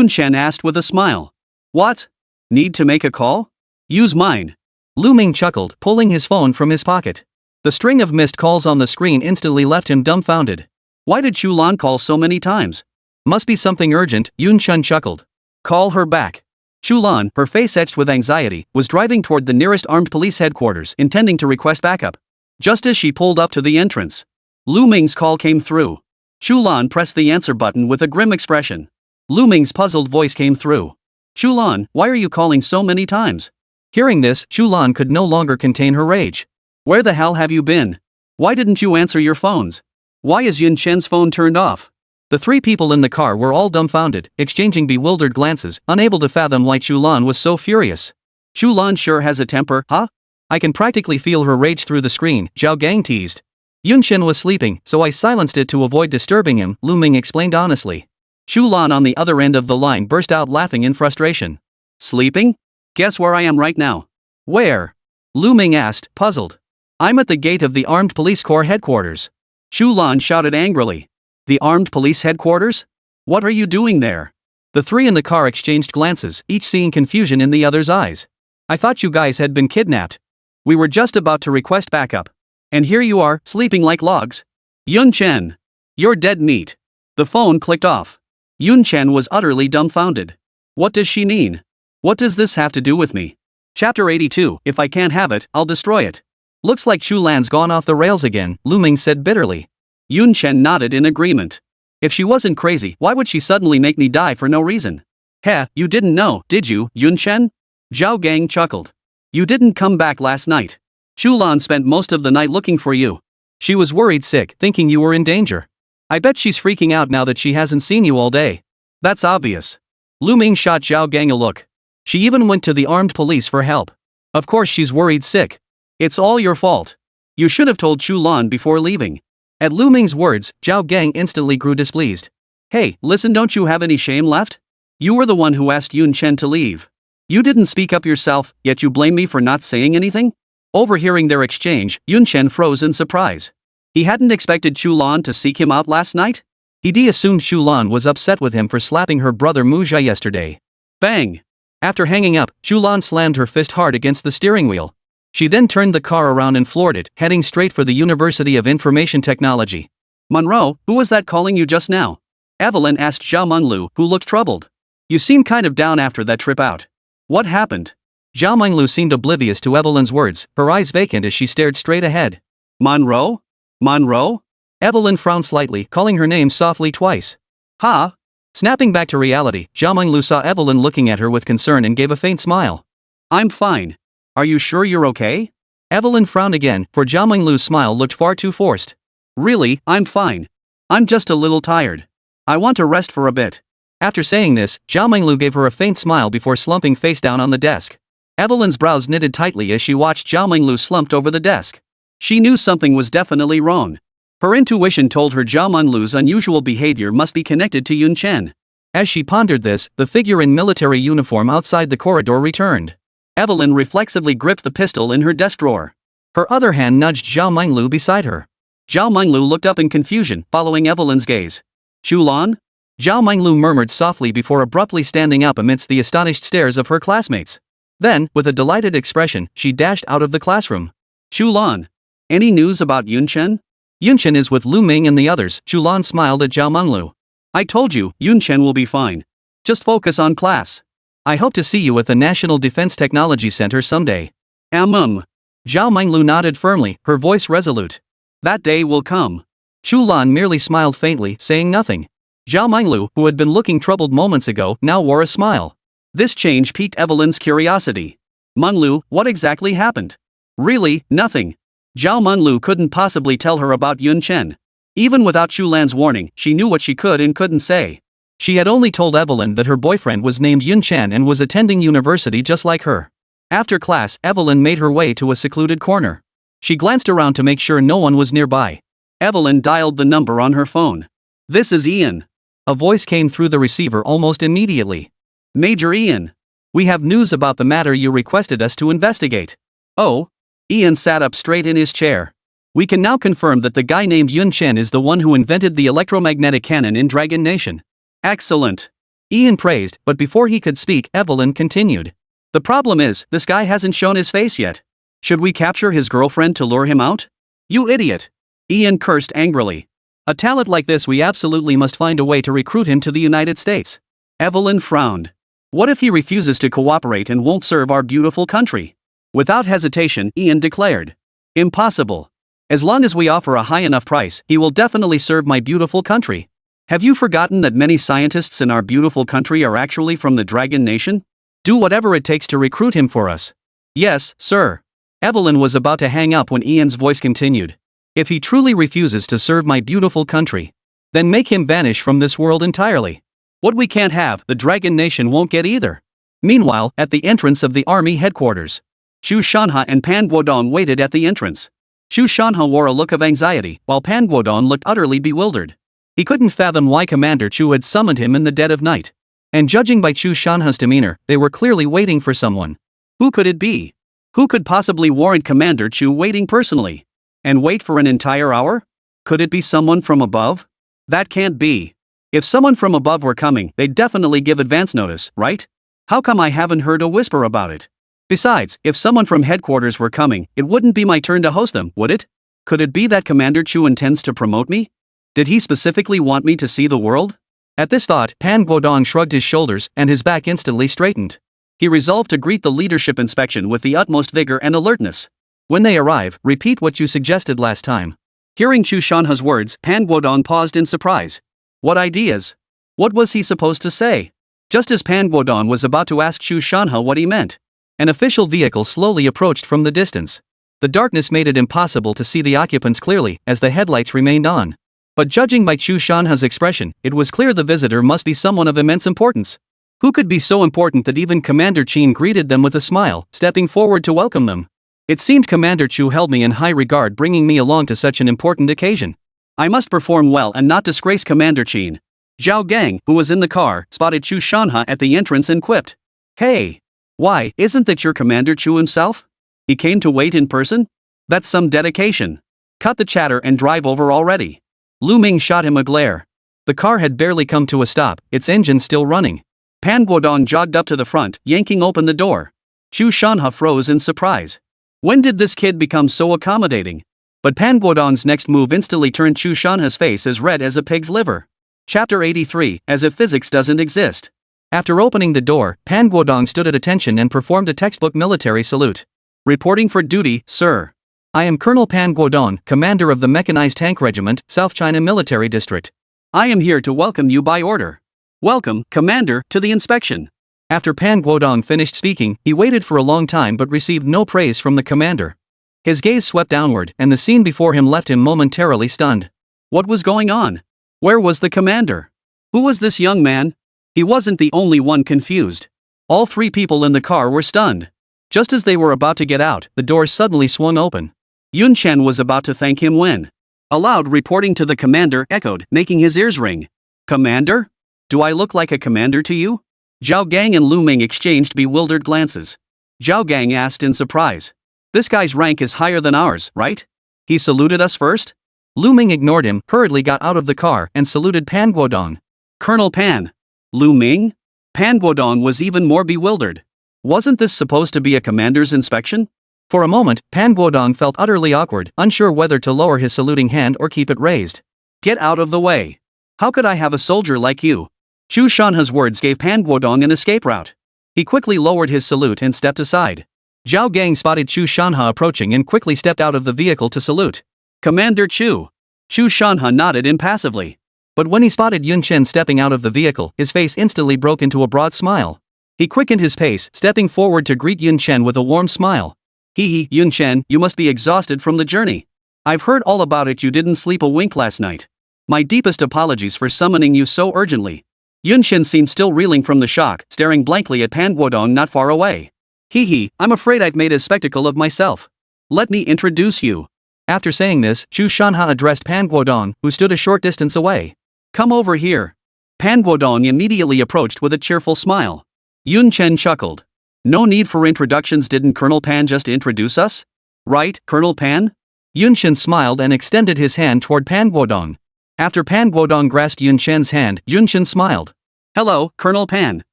Chen asked with a smile. What? Need to make a call? Use mine. Lu Ming chuckled, pulling his phone from his pocket. The string of missed calls on the screen instantly left him dumbfounded. Why did Chu Lan call so many times? Must be something urgent, Chen chuckled. Call her back. Chu Lan, her face etched with anxiety, was driving toward the nearest armed police headquarters, intending to request backup. Just as she pulled up to the entrance, Lu Ming's call came through. Chu Lan pressed the answer button with a grim expression. Lu Ming's puzzled voice came through. Chu Lan, why are you calling so many times? Hearing this, Chu Lan could no longer contain her rage. Where the hell have you been? Why didn't you answer your phones? Why is Yun Chen's phone turned off? The three people in the car were all dumbfounded, exchanging bewildered glances, unable to fathom why Chu Lan was so furious. Chu Lan sure has a temper, huh? I can practically feel her rage through the screen, Zhao Gang teased. Yun Chen was sleeping, so I silenced it to avoid disturbing him, Lu Ming explained honestly. Chu Lan on the other end of the line burst out laughing in frustration. Sleeping? Guess where I am right now. Where? Lu Ming asked, puzzled. I'm at the gate of the Armed Police Corps headquarters. Chu Lan shouted angrily. The Armed Police headquarters? What are you doing there? The three in the car exchanged glances, each seeing confusion in the other's eyes. I thought you guys had been kidnapped. We were just about to request backup. And here you are, sleeping like logs. Yun Chen. You're dead meat. The phone clicked off. Yun Chen was utterly dumbfounded. What does she mean? What does this have to do with me? Chapter 82, if I can't have it, I'll destroy it. Looks like Chu Lan's gone off the rails again, Lu Ming said bitterly. Yun Chen nodded in agreement. If she wasn't crazy, why would she suddenly make me die for no reason? Heh, you didn't know, did you, Yun Chen? Zhao Gang chuckled. You didn't come back last night. Chu Lan spent most of the night looking for you. She was worried sick, thinking you were in danger. I bet she's freaking out now that she hasn't seen you all day. That's obvious. Lu Ming shot Zhao Gang a look. She even went to the armed police for help. Of course she's worried sick. It's all your fault. You should have told Chu Lan before leaving. At Lu Ming's words, Zhao Gang instantly grew displeased. Hey, listen, don't you have any shame left? You were the one who asked Yun Chen to leave. You didn't speak up yourself, yet you blame me for not saying anything? Overhearing their exchange, Yun Chen froze in surprise. He hadn't expected Chu Lan to seek him out last night? He'd assumed Chu Lan was upset with him for slapping her brother Mujia yesterday. Bang! After hanging up, Chu Lan slammed her fist hard against the steering wheel. She then turned the car around and floored it, heading straight for the University of Information Technology. Monroe, who was that calling you just now? Evelyn asked Zhao Menglu, who looked troubled. You seem kind of down after that trip out. What happened? Zhao Menglu seemed oblivious to Evelyn's words, her eyes vacant as she stared straight ahead. Monroe? Monroe? Evelyn frowned slightly, calling her name softly twice. Huh? Snapping back to reality, Zhao Menglu saw Evelyn looking at her with concern and gave a faint smile. I'm fine. Are you sure you're okay? Evelyn frowned again, for Zhao Menglu's smile looked far too forced. Really, I'm fine. I'm just a little tired. I want to rest for a bit. After saying this, Zhao Menglu gave her a faint smile before slumping face down on the desk. Evelyn's brows knitted tightly as she watched Zhao Menglu slumped over the desk. She knew something was definitely wrong. Her intuition told her Zhao Menglu's unusual behavior must be connected to Yun Chen. As she pondered this, the figure in military uniform outside the corridor returned. Evelyn reflexively gripped the pistol in her desk drawer. Her other hand nudged Zhao Menglu beside her. Zhao Menglu looked up in confusion, following Evelyn's gaze. Chu Lan? Zhao Menglu murmured softly before abruptly standing up amidst the astonished stares of her classmates. Then, with a delighted expression, she dashed out of the classroom. Chu Lan. Any news about Yun Chen? Yun Chen is with Lu Ming and the others, Chu Lan smiled at Zhao Menglu. I told you, Yun Chen will be fine. Just focus on class. I hope to see you at the National Defense Technology Center someday. Zhao Menglu nodded firmly, her voice resolute. That day will come. Chu Lan merely smiled faintly, saying nothing. Zhao Menglu, who had been looking troubled moments ago, now wore a smile. This change piqued Evelyn's curiosity. Menglu, what exactly happened? Really, nothing. Zhao Menglu couldn't possibly tell her about Yun Chen. Even without Chu Lan's warning, she knew what she could and couldn't say. She had only told Evelyn that her boyfriend was named Yun Chen and was attending university just like her. After class, Evelyn made her way to a secluded corner. She glanced around to make sure no one was nearby. Evelyn dialed the number on her phone. This is Ian. A voice came through the receiver almost immediately. Major Ian. We have news about the matter you requested us to investigate. Oh? Ian sat up straight in his chair. We can now confirm that the guy named Yun Chen is the one who invented the electromagnetic cannon in Dragon Nation. Excellent. Ian praised, but before he could speak, Evelyn continued. The problem is, this guy hasn't shown his face yet. Should we capture his girlfriend to lure him out? You idiot. Ian cursed angrily. A talent like this, we absolutely must find a way to recruit him to the United States. Evelyn frowned. What if he refuses to cooperate and won't serve our beautiful country? Without hesitation, Ian declared. Impossible. As long as we offer a high enough price, he will definitely serve my beautiful country. Have you forgotten that many scientists in our beautiful country are actually from the Dragon Nation? Do whatever it takes to recruit him for us. Yes, sir. Evelyn was about to hang up when Ian's voice continued. If he truly refuses to serve my beautiful country, then make him vanish from this world entirely. What we can't have, the Dragon Nation won't get either. Meanwhile, at the entrance of the army headquarters, Chu Shanha and Pan Guodong waited at the entrance. Chu Shanha wore a look of anxiety, while Pan Guodong looked utterly bewildered. He couldn't fathom why Commander Chu had summoned him in the dead of night. And judging by Chu Shanha's demeanor, they were clearly waiting for someone. Who could it be? Who could possibly warrant Commander Chu waiting personally? And wait for an entire hour? Could it be someone from above? That can't be. If someone from above were coming, they'd definitely give advance notice, right? How come I haven't heard a whisper about it? Besides, if someone from headquarters were coming, it wouldn't be my turn to host them, would it? Could it be that Commander Chu intends to promote me? Did he specifically want me to see the world? At this thought, Pan Guodong shrugged his shoulders and his back instantly straightened. He resolved to greet the leadership inspection with the utmost vigor and alertness. When they arrive, repeat what you suggested last time. Hearing Chu Shanha's words, Pan Guodong paused in surprise. What ideas? What was he supposed to say? Just as Pan Guodong was about to ask Chu Shanha what he meant, an official vehicle slowly approached from the distance. The darkness made it impossible to see the occupants clearly, as the headlights remained on. But judging by Chu Shanha's expression, it was clear the visitor must be someone of immense importance. Who could be so important that even Commander Chen greeted them with a smile, stepping forward to welcome them? It seemed Commander Chu held me in high regard, bringing me along to such an important occasion. I must perform well and not disgrace Commander Chen. Zhao Gang, who was in the car, spotted Chu Shanha at the entrance and quipped. Hey! Why, isn't that your Commander Chu himself? He came to wait in person? That's some dedication. Cut the chatter and drive over already. Lu Ming shot him a glare. The car had barely come to a stop, its engine still running. Pan Guodong jogged up to the front, yanking open the door. Chu Shanha froze in surprise. When did this kid become so accommodating? But Pan Guodong's next move instantly turned Chu Shanha's face as red as a pig's liver. Chapter 83, As if physics doesn't exist. After opening the door, Pan Guodong stood at attention and performed a textbook military salute. Reporting for duty, sir. I am Colonel Pan Guodong, commander of the Mechanized Tank Regiment, South China Military District. I am here to welcome you by order. Welcome, Commander, to the inspection. After Pan Guodong finished speaking, he waited for a long time but received no praise from the commander. His gaze swept downward, and the scene before him left him momentarily stunned. What was going on? Where was the commander? Who was this young man? He wasn't the only one confused. All three people in the car were stunned. Just as they were about to get out, the door suddenly swung open. Yun Chen was about to thank him when a loud reporting to the commander echoed, making his ears ring. Commander? Do I look like a commander to you? Zhao Gang and Lu Ming exchanged bewildered glances. Zhao Gang asked in surprise. This guy's rank is higher than ours, right? He saluted us first? Lu Ming ignored him, hurriedly got out of the car, and saluted Pan Guodong. Colonel Pan. Lu Ming? Pan Guodong was even more bewildered. Wasn't this supposed to be a commander's inspection? For a moment, Pan Guodong felt utterly awkward, unsure whether to lower his saluting hand or keep it raised. Get out of the way. How could I have a soldier like you? Chu Shanha's words gave Pan Guodong an escape route. He quickly lowered his salute and stepped aside. Zhao Gang spotted Chu Shanha approaching and quickly stepped out of the vehicle to salute. Commander Chu. Chu Shanha nodded impassively. But when he spotted Yun Chen stepping out of the vehicle, his face instantly broke into a broad smile. He quickened his pace, stepping forward to greet Yun Chen with a warm smile. Hee, Yun Chen, you must be exhausted from the journey. I've heard all about it. You didn't sleep a wink last night. My deepest apologies for summoning you so urgently. Yun Chen seemed still reeling from the shock, staring blankly at Pan Guodong not far away. I'm afraid I've made a spectacle of myself. Let me introduce you. After saying this, Chu Shanha addressed Pan Guodong, who stood a short distance away. Come over here. Pan Guodong immediately approached with a cheerful smile. Yun Chen chuckled. No need for introductions. Didn't Colonel Pan just introduce us? Right, Colonel Pan? Yun Chen smiled and extended his hand toward Pan Guodong. After Pan Guodong grasped Yun Chen's hand, Yun Chen smiled. Hello, Colonel Pan.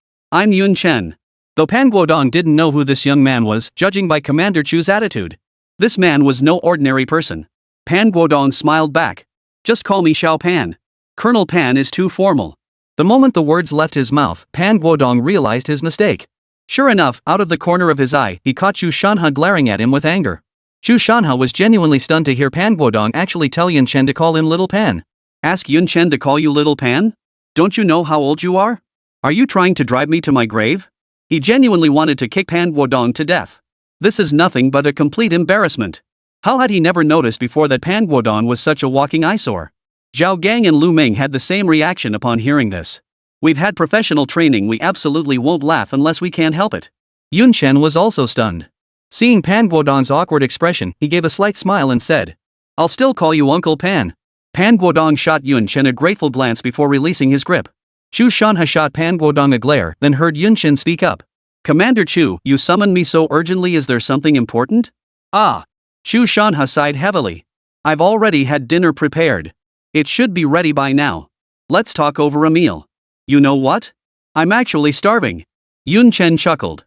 I'm Yun Chen. Though Pan Guodong didn't know who this young man was, judging by Commander Chu's attitude. This man was no ordinary person. Pan Guodong smiled back. Just call me Xiao Pan. Colonel Pan is too formal. The moment the words left his mouth, Pan Guodong realized his mistake. Sure enough, out of the corner of his eye, he caught Chu Shanha glaring at him with anger. Chu Shanha was genuinely stunned to hear Pan Guodong actually tell Yun Chen to call him Little Pan. Ask Yun Chen to call you Little Pan? Don't you know how old you are? Are you trying to drive me to my grave? He genuinely wanted to kick Pan Guodong to death. This is nothing but a complete embarrassment. How had he never noticed before that Pan Guodong was such a walking eyesore? Zhao Gang and Lu Ming had the same reaction upon hearing this. We've had professional training, we absolutely won't laugh unless we can't help it. Yun Chen was also stunned. Seeing Pan Guodong's awkward expression, he gave a slight smile and said, "I'll still call you Uncle Pan." Pan Guodong shot Yun Chen a grateful glance before releasing his grip. Chu Shanha shot Pan Guodong a glare, then heard Yun Chen speak up. "Commander Chu, you summoned me so urgently, is there something important?" "Ah." Chu Shanha sighed heavily. "I've already had dinner prepared. It should be ready by now. Let's talk over a meal." "You know what? I'm actually starving." Yun Chen chuckled.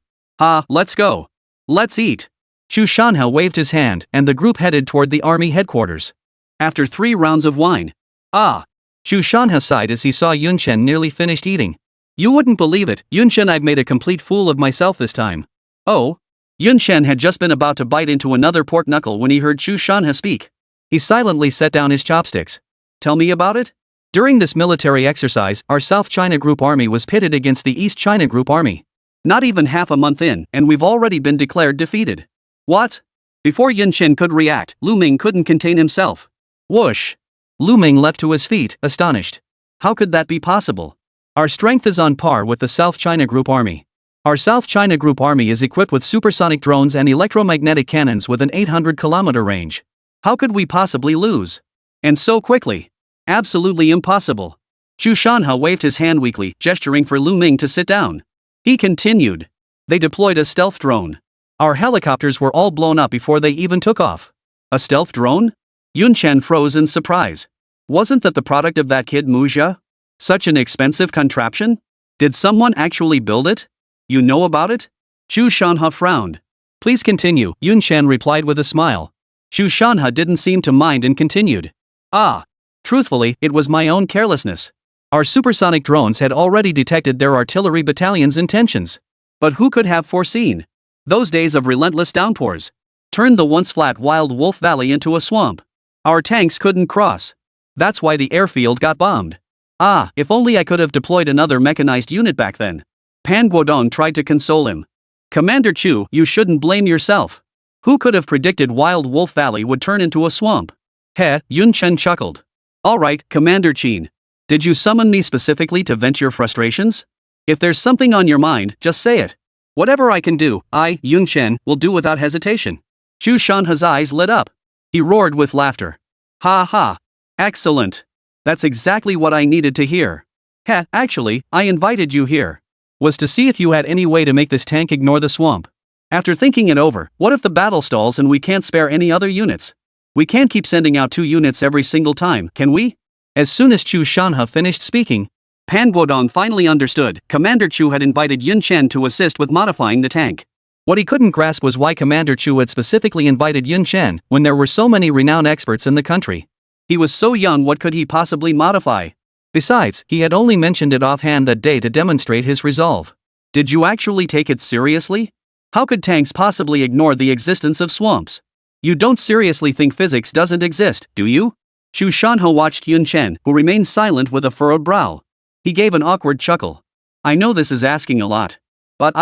Let's go. Let's eat." Chu Shanha waved his hand, and the group headed toward the army headquarters. After 3 rounds of wine. Chu Shanha sighed as he saw Yun Chen nearly finished eating. "You wouldn't believe it, Yun Chen, I've made a complete fool of myself this time." "Oh?" Yun Chen had just been about to bite into another pork knuckle when he heard Chu Shanha speak. He silently set down his chopsticks. "Tell me about it?" "During this military exercise, our South China Group Army was pitted against the East China Group Army. Not even half a month in, and we've already been declared defeated." "What?" Before Yun Chen could react, Lu Ming couldn't contain himself. Whoosh! Lu Ming leapt to his feet, astonished. "How could that be possible?" "Our strength is on par with the South China Group Army. Our South China Group Army is equipped with supersonic drones and electromagnetic cannons with an 800-kilometer range. How could we possibly lose? And so quickly? Absolutely impossible." Chu Shanha waved his hand weakly, gesturing for Lu Ming to sit down. He continued. "They deployed a stealth drone. Our helicopters were all blown up before they even took off." "A stealth drone?" Yun Chen froze in surprise. "Wasn't that the product of that kid Mu Jia? Such an expensive contraption? Did someone actually build it? You know about it?" Chu Shanha frowned. "Please continue," Yun Chen replied with a smile. Chu Shanha didn't seem to mind and continued. Truthfully, it was my own carelessness. Our supersonic drones had already detected their artillery battalion's intentions. But who could have foreseen? Those days of relentless downpours turned the once flat Wild Wolf Valley into a swamp. Our tanks couldn't cross. That's why the airfield got bombed. If only I could have deployed another mechanized unit back then." Pan Guodong tried to console him. "Commander Chu, you shouldn't blame yourself. Who could have predicted Wild Wolf Valley would turn into a swamp?" Yun Chen chuckled. "All right, Commander Chen. Did you summon me specifically to vent your frustrations? If there's something on your mind, just say it. Whatever I can do, I, Yun Chen, will do without hesitation." Chu Shanha's eyes lit up. He roared with laughter. "Ha! Excellent. That's exactly what I needed to hear. Actually, I invited you here was to see if you had any way to make this tank ignore the swamp. After thinking it over, what if the battle stalls and we can't spare any other units? We can't keep sending out 2 units every single time, can we?" As soon as Chu Shanha finished speaking, Pan Guodong finally understood. Commander Chu had invited Yun Chen to assist with modifying the tank. What he couldn't grasp was why Commander Chu had specifically invited Yun Chen when there were so many renowned experts in the country. He was so young, what could he possibly modify? Besides, he had only mentioned it offhand that day to demonstrate his resolve. Did you actually take it seriously? How could tanks possibly ignore the existence of swamps? You don't seriously think physics doesn't exist, do you? Chu Shanha watched Yun Chen, who remained silent with a furrowed brow. He gave an awkward chuckle. "I know this is asking a lot. But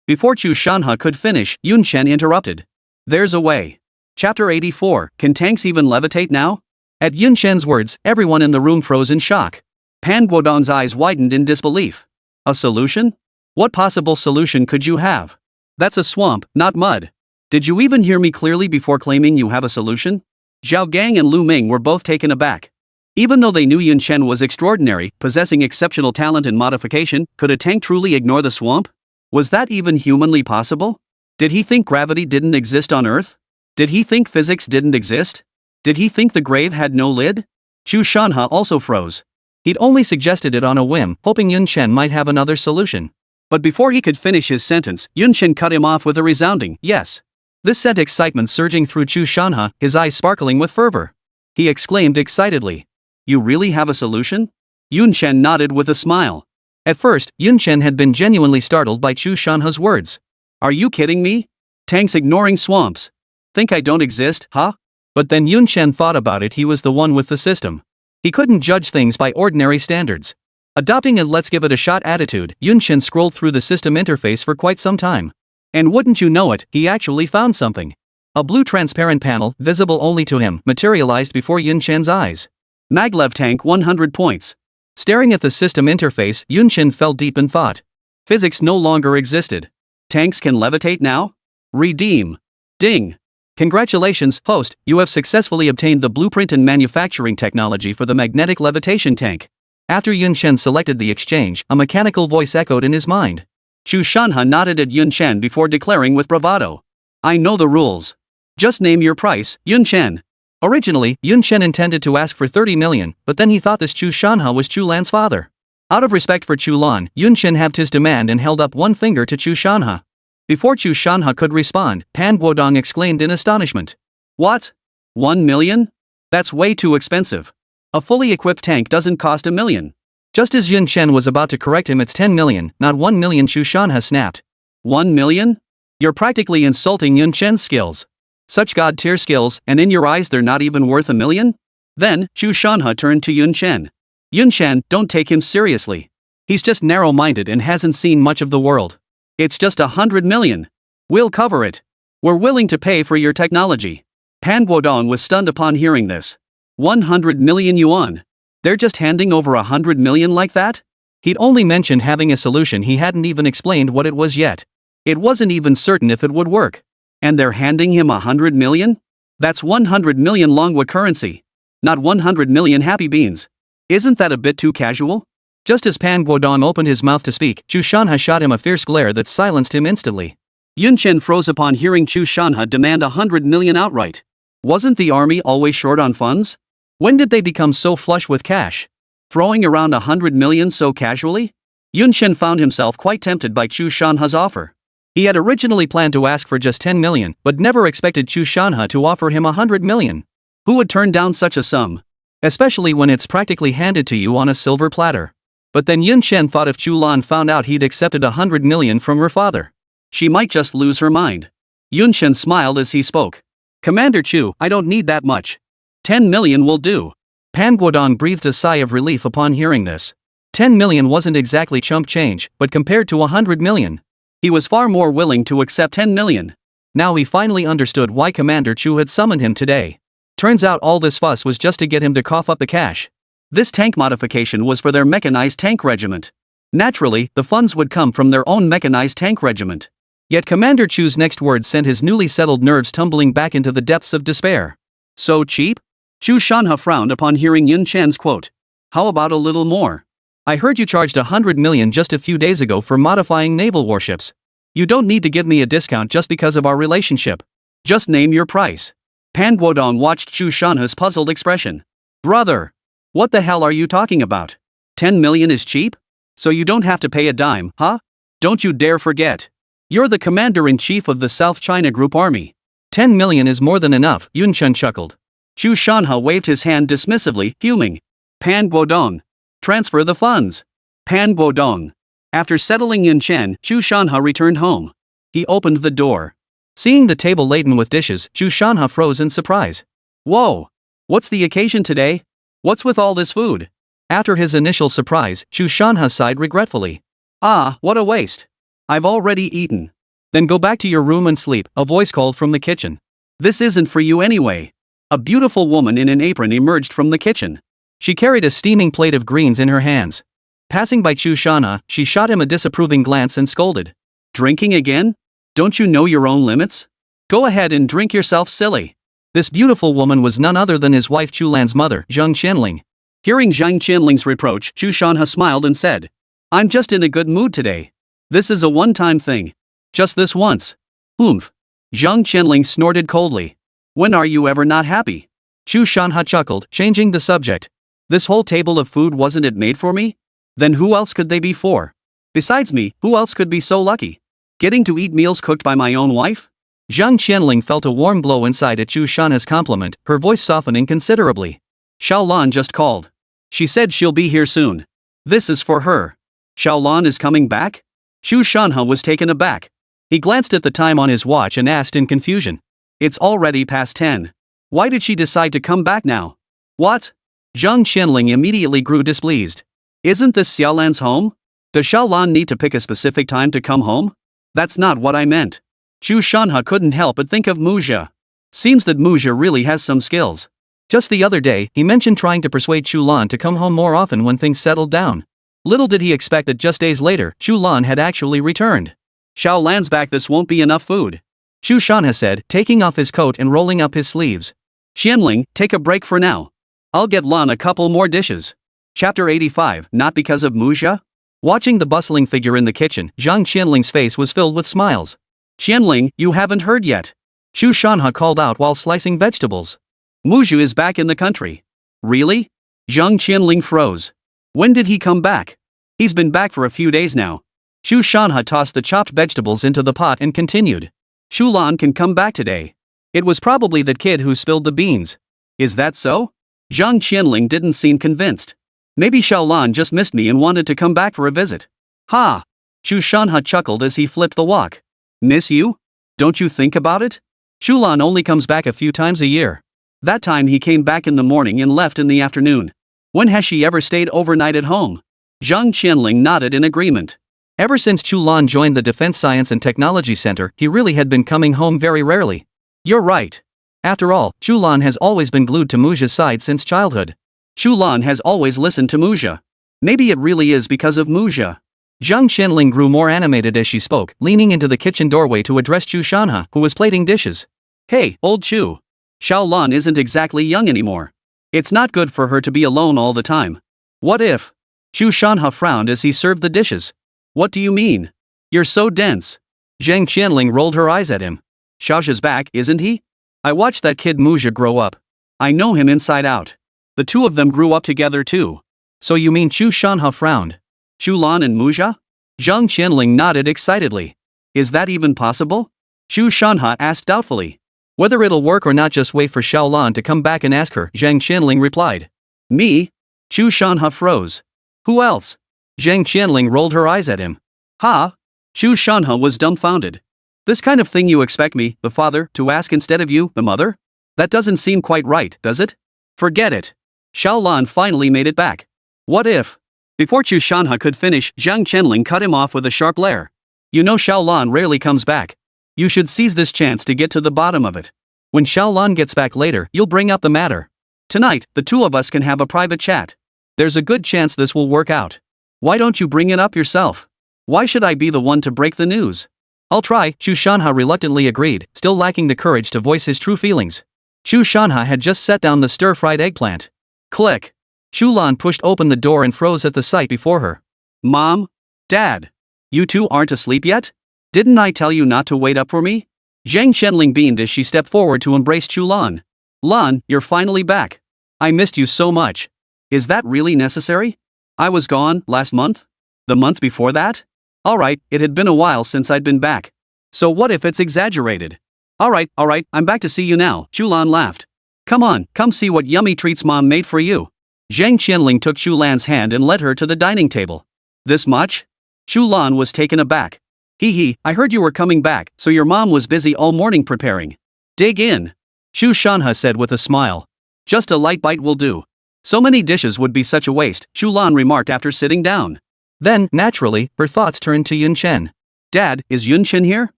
Before Chu Shanha could finish, Yun Chen interrupted. "There's a way." Chapter 84, Can Tanks Even Levitate Now? At Yun Chen's words, everyone in the room froze in shock. Pan Guodong's eyes widened in disbelief. "A solution? What possible solution could you have? That's a swamp, not mud. Did you even hear me clearly before claiming you have a solution?" Zhao Gang and Lu Ming were both taken aback. Even though they knew Yun Chen was extraordinary, possessing exceptional talent in modification, could a tank truly ignore the swamp? Was that even humanly possible? Did he think gravity didn't exist on Earth? Did he think physics didn't exist? Did he think the grave had no lid? Chu Shanha also froze. He'd only suggested it on a whim, hoping Yun Chen might have another solution. But before he could finish his sentence, Yun Chen cut him off with a resounding yes. This sent excitement surging through Chu Shanha, his eyes sparkling with fervor. He exclaimed excitedly. "You really have a solution?" Yun Chen nodded with a smile. At first, Yun Chen had been genuinely startled by Chu Shanha's words. "Are you kidding me? Tanks ignoring swamps? Think I don't exist, huh?" But then Yun Chen thought about it, he was the one with the system. He couldn't judge things by ordinary standards. Adopting a let's give it a shot attitude, Yun Chen scrolled through the system interface for quite some time. And wouldn't you know it, he actually found something. A blue transparent panel, visible only to him, materialized before Yun Chen's eyes. Maglev tank 100 points. Staring at the system interface, Yun Chen fell deep in thought. Physics no longer existed. Tanks can levitate now? Redeem. Ding. Congratulations, host, you have successfully obtained the blueprint and manufacturing technology for the magnetic levitation tank. After Yun Chen selected the exchange, a mechanical voice echoed in his mind. Chu Lan nodded at Yun Chen before declaring with bravado. I know the rules. Just name your price, Yun Chen. Originally, Yun Chen intended to ask for 30 million, but then he thought this Chu Lan was Chu Lan's father. Out of respect for Chu Lan, Yun Chen halved his demand and held up one finger to Chu Lan. Before Chu Lan could respond, Pan Guodong exclaimed in astonishment. What? 1 million? That's way too expensive. A fully equipped tank doesn't cost $1 million. Just as Yun Chen was about to correct him, it's 10 million, not 1 million, Chu Lan snapped. 1 million? You're practically insulting Yun Chen's skills. Such god-tier skills, and in your eyes they're not even worth $1 million? Then, Chu Lan turned to Yun Chen. Yun Chen, don't take him seriously. He's just narrow-minded and hasn't seen much of the world. It's just 100 million. We'll cover it. We're willing to pay for your technology. Pan Guodong was stunned upon hearing this. 100 million yuan. They're just handing over 100 million like that? He'd only mentioned having a solution, he hadn't even explained what it was yet. It wasn't even certain if it would work. And they're handing him 100 million? That's 100 million Longhua currency. Not 100 million happy beans. Isn't that a bit too casual? Just as Pan Guodong opened his mouth to speak, Chu Lan shot him a fierce glare that silenced him instantly. Yun Chen froze upon hearing Chu Lan demand 100 million outright. Wasn't the army always short on funds? When did they become so flush with cash? Throwing around 100 million so casually? Yun Chen found himself quite tempted by Chu Lan's offer. He had originally planned to ask for just 10 million, but never expected Chu Lan to offer him 100 million. Who would turn down such a sum? Especially when it's practically handed to you on a silver platter. But then Yun Chen thought if Chu Lan found out he'd accepted 100 million from her father, she might just lose her mind. Yun Chen smiled as he spoke. Commander Chu, I don't need that much. 10 million will do. Pan Guodong breathed a sigh of relief upon hearing this. 10 million wasn't exactly chump change, but compared to 100 million, he was far more willing to accept 10 million. Now he finally understood why Commander Chu had summoned him today. Turns out all this fuss was just to get him to cough up the cash. This tank modification was for their mechanized tank regiment. Naturally, the funds would come from their own mechanized tank regiment. Yet Commander Chu's next words sent his newly settled nerves tumbling back into the depths of despair. So cheap? Chu Lan frowned upon hearing Yun Chen's quote. How about a little more? I heard you charged 100 million just a few days ago for modifying naval warships. You don't need to give me a discount just because of our relationship. Just name your price. Pan Guodong watched Chu Lan's puzzled expression. Brother! What the hell are you talking about? 10 million is cheap? So you don't have to pay a dime, huh? Don't you dare forget. You're the commander-in-chief of the South China Group Army. 10 million is more than enough, Yun Chen chuckled. Chu Lan waved his hand dismissively, fuming. Pan Guodong. Transfer the funds. Pan Guodong. After settling Yun Chen, Chu Lan returned home. He opened the door. Seeing the table laden with dishes, Chu Lan froze in surprise. Whoa! What's the occasion today? What's with all this food? After his initial surprise, Chu Lan sighed regretfully. Ah, what a waste. I've already eaten. Then go back to your room and sleep, a voice called from the kitchen. This isn't for you anyway. A beautiful woman in an apron emerged from the kitchen. She carried a steaming plate of greens in her hands. Passing by Chu Lan, she shot him a disapproving glance and scolded. Drinking again? Don't you know your own limits? Go ahead and drink yourself silly. This beautiful woman was none other than his wife Chu Lan's mother, Zhang Qianling. Hearing Zhang Qianling's reproach, Chu Lan smiled and said, I'm just in a good mood today. This is a one-time thing. Just this once. Oomph. Zhang Qianling snorted coldly. When are you ever not happy? Chu Lan chuckled, changing the subject. This whole table of food, wasn't it made for me? Then who else could they be for? Besides me, who else could be so lucky? Getting to eat meals cooked by my own wife? Zhang Qianling felt a warm glow inside at Chu Lan's compliment, her voice softening considerably. Xiao Lan just called. She said she'll be here soon. This is for her. Xiao Lan is coming back? Chu Lan was taken aback. He glanced at the time on his watch and asked in confusion. It's already past 10. Why did she decide to come back now? What? Zhang Qianling immediately grew displeased. Isn't this Xiao Lan's home? Does Xiao Lan need to pick a specific time to come home? That's not what I meant. Chu Lan couldn't help but think of Mu Jia. Seems that Muzha really has some skills. Just the other day, he mentioned trying to persuade Chu Lan to come home more often when things settled down. Little did he expect that just days later, Chu Lan had actually returned. Xiao Lan's back, this won't be enough food, Chu Shanha said, taking off his coat and rolling up his sleeves. Xianling, take a break for now. I'll get Lan a couple more dishes. Chapter 85, not because of Muzha? Watching the bustling figure in the kitchen, Zhang Qianling's face was filled with smiles. Qianling, you haven't heard yet. Chu Shanha called out while slicing vegetables. Muzha is back in the country. Really? Zhang Qianling froze. When did he come back? He's been back for a few days now. Chu Shanha tossed the chopped vegetables into the pot and continued. Chu Lan can come back today. It was probably that kid who spilled the beans. Is that so? Zhang Qianling didn't seem convinced. Maybe Xiao Lan just missed me and wanted to come back for a visit. Ha! Chu Shanha chuckled as he flipped the wok. Miss you? Don't you think about it? Chu Lan only comes back a few times a year. That time he came back in the morning and left in the afternoon. When has she ever stayed overnight at home? Zhang Qianling nodded in agreement. Ever since Chu Lan joined the Defense Science and Technology Center, he really had been coming home very rarely. You're right. After all, Chu Lan has always been glued to Muzha's side since childhood. Chu Lan has always listened to Muzha. Maybe it really is because of Muzha. Zhang Qianling grew more animated as she spoke, leaning into the kitchen doorway to address Chu Shanha, who was plating dishes. Hey, old Chu. Xiao Lan isn't exactly young anymore. It's not good for her to be alone all the time. What if? Chu Shanha frowned as he served the dishes. What do you mean? You're so dense. Zhang Qianling rolled her eyes at him. Xiaoxia's back, isn't he? I watched that kid Muzha grow up. I know him inside out. The two of them grew up together too. So you mean Chu Shanha frowned? Chu Lan and Muzha? Zhang Qianling nodded excitedly. Is that even possible? Chu Shanha asked doubtfully. Whether it'll work or not, just wait for Xiao Lan to come back and ask her, Zhang Qianling replied. Me? Chu Shanha froze. Who else? Zhang Qianling rolled her eyes at him. Ha? Chu Shanha was dumbfounded. This kind of thing you expect me, the father, to ask instead of you, the mother? That doesn't seem quite right, does it? Forget it. Xiao Lan finally made it back. What if? Before Chu Shanha could finish, Zhang Qianling cut him off with a sharp glare. You know Xiao Lan rarely comes back. You should seize this chance to get to the bottom of it. When Xiao Lan gets back later, you'll bring up the matter. Tonight, the two of us can have a private chat. There's a good chance this will work out. Why don't you bring it up yourself? Why should I be the one to break the news? I'll try, Chu Shanha reluctantly agreed, still lacking the courage to voice his true feelings. Chu Shanha had just set down the stir-fried eggplant. Click. Chu Lan pushed open the door and froze at the sight before her. Mom? Dad? You two aren't asleep yet? Didn't I tell you not to wait up for me? Zhang Qianling beamed as she stepped forward to embrace Chu Lan. Lan, you're finally back. I missed you so much. Is that really necessary? I was gone last month? The month before that? Alright, it had been a while since I'd been back. So what if it's exaggerated? Alright, I'm back to see you now, Chu Lan laughed. Come on, come see what yummy treats Mom made for you. Zhang Qianling took Chu Lan's hand and led her to the dining table. This much? Chu Lan was taken aback. Hee, I heard you were coming back, so your mom was busy all morning preparing. Dig in. Chu Shanha said with a smile. Just a light bite will do. So many dishes would be such a waste, Chu Lan remarked after sitting down. Then, naturally, her thoughts turned to Yun Chen. Dad, is Yun Chen here?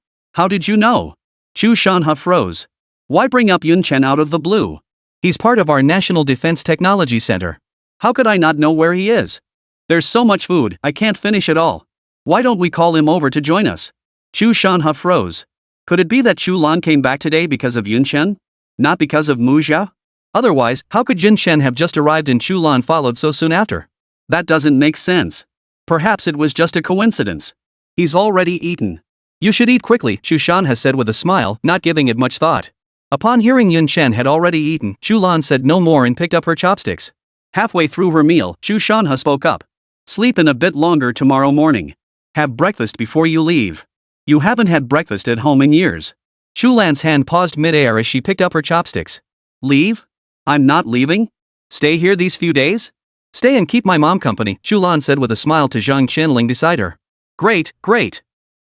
How did you know? Chu Shanha froze. Why bring up Yun Chen out of the blue? He's part of our National Defense Technology Center. How could I not know where he is? There's so much food, I can't finish it all. Why don't we call him over to join us? Chu Shanha froze. Could it be that Chu Lan came back today because of Yun Chen? Not because of Muzha? Otherwise, how could Yun Chen have just arrived and Chu Lan followed so soon after? That doesn't make sense. Perhaps it was just a coincidence. He's already eaten. You should eat quickly, Chu Shanha said with a smile, not giving it much thought. Upon hearing Yun Chen had already eaten, Chu Lan said no more and picked up her chopsticks. Halfway through her meal, Chu Shanha spoke up. Sleep in a bit longer tomorrow morning. Have breakfast before you leave. You haven't had breakfast at home in years. Chu Lan's hand paused mid-air as she picked up her chopsticks. Leave? I'm not leaving? Stay here these few days? Stay and keep my mom company, Chu Lan said with a smile to Zhang Qianling beside her. Great.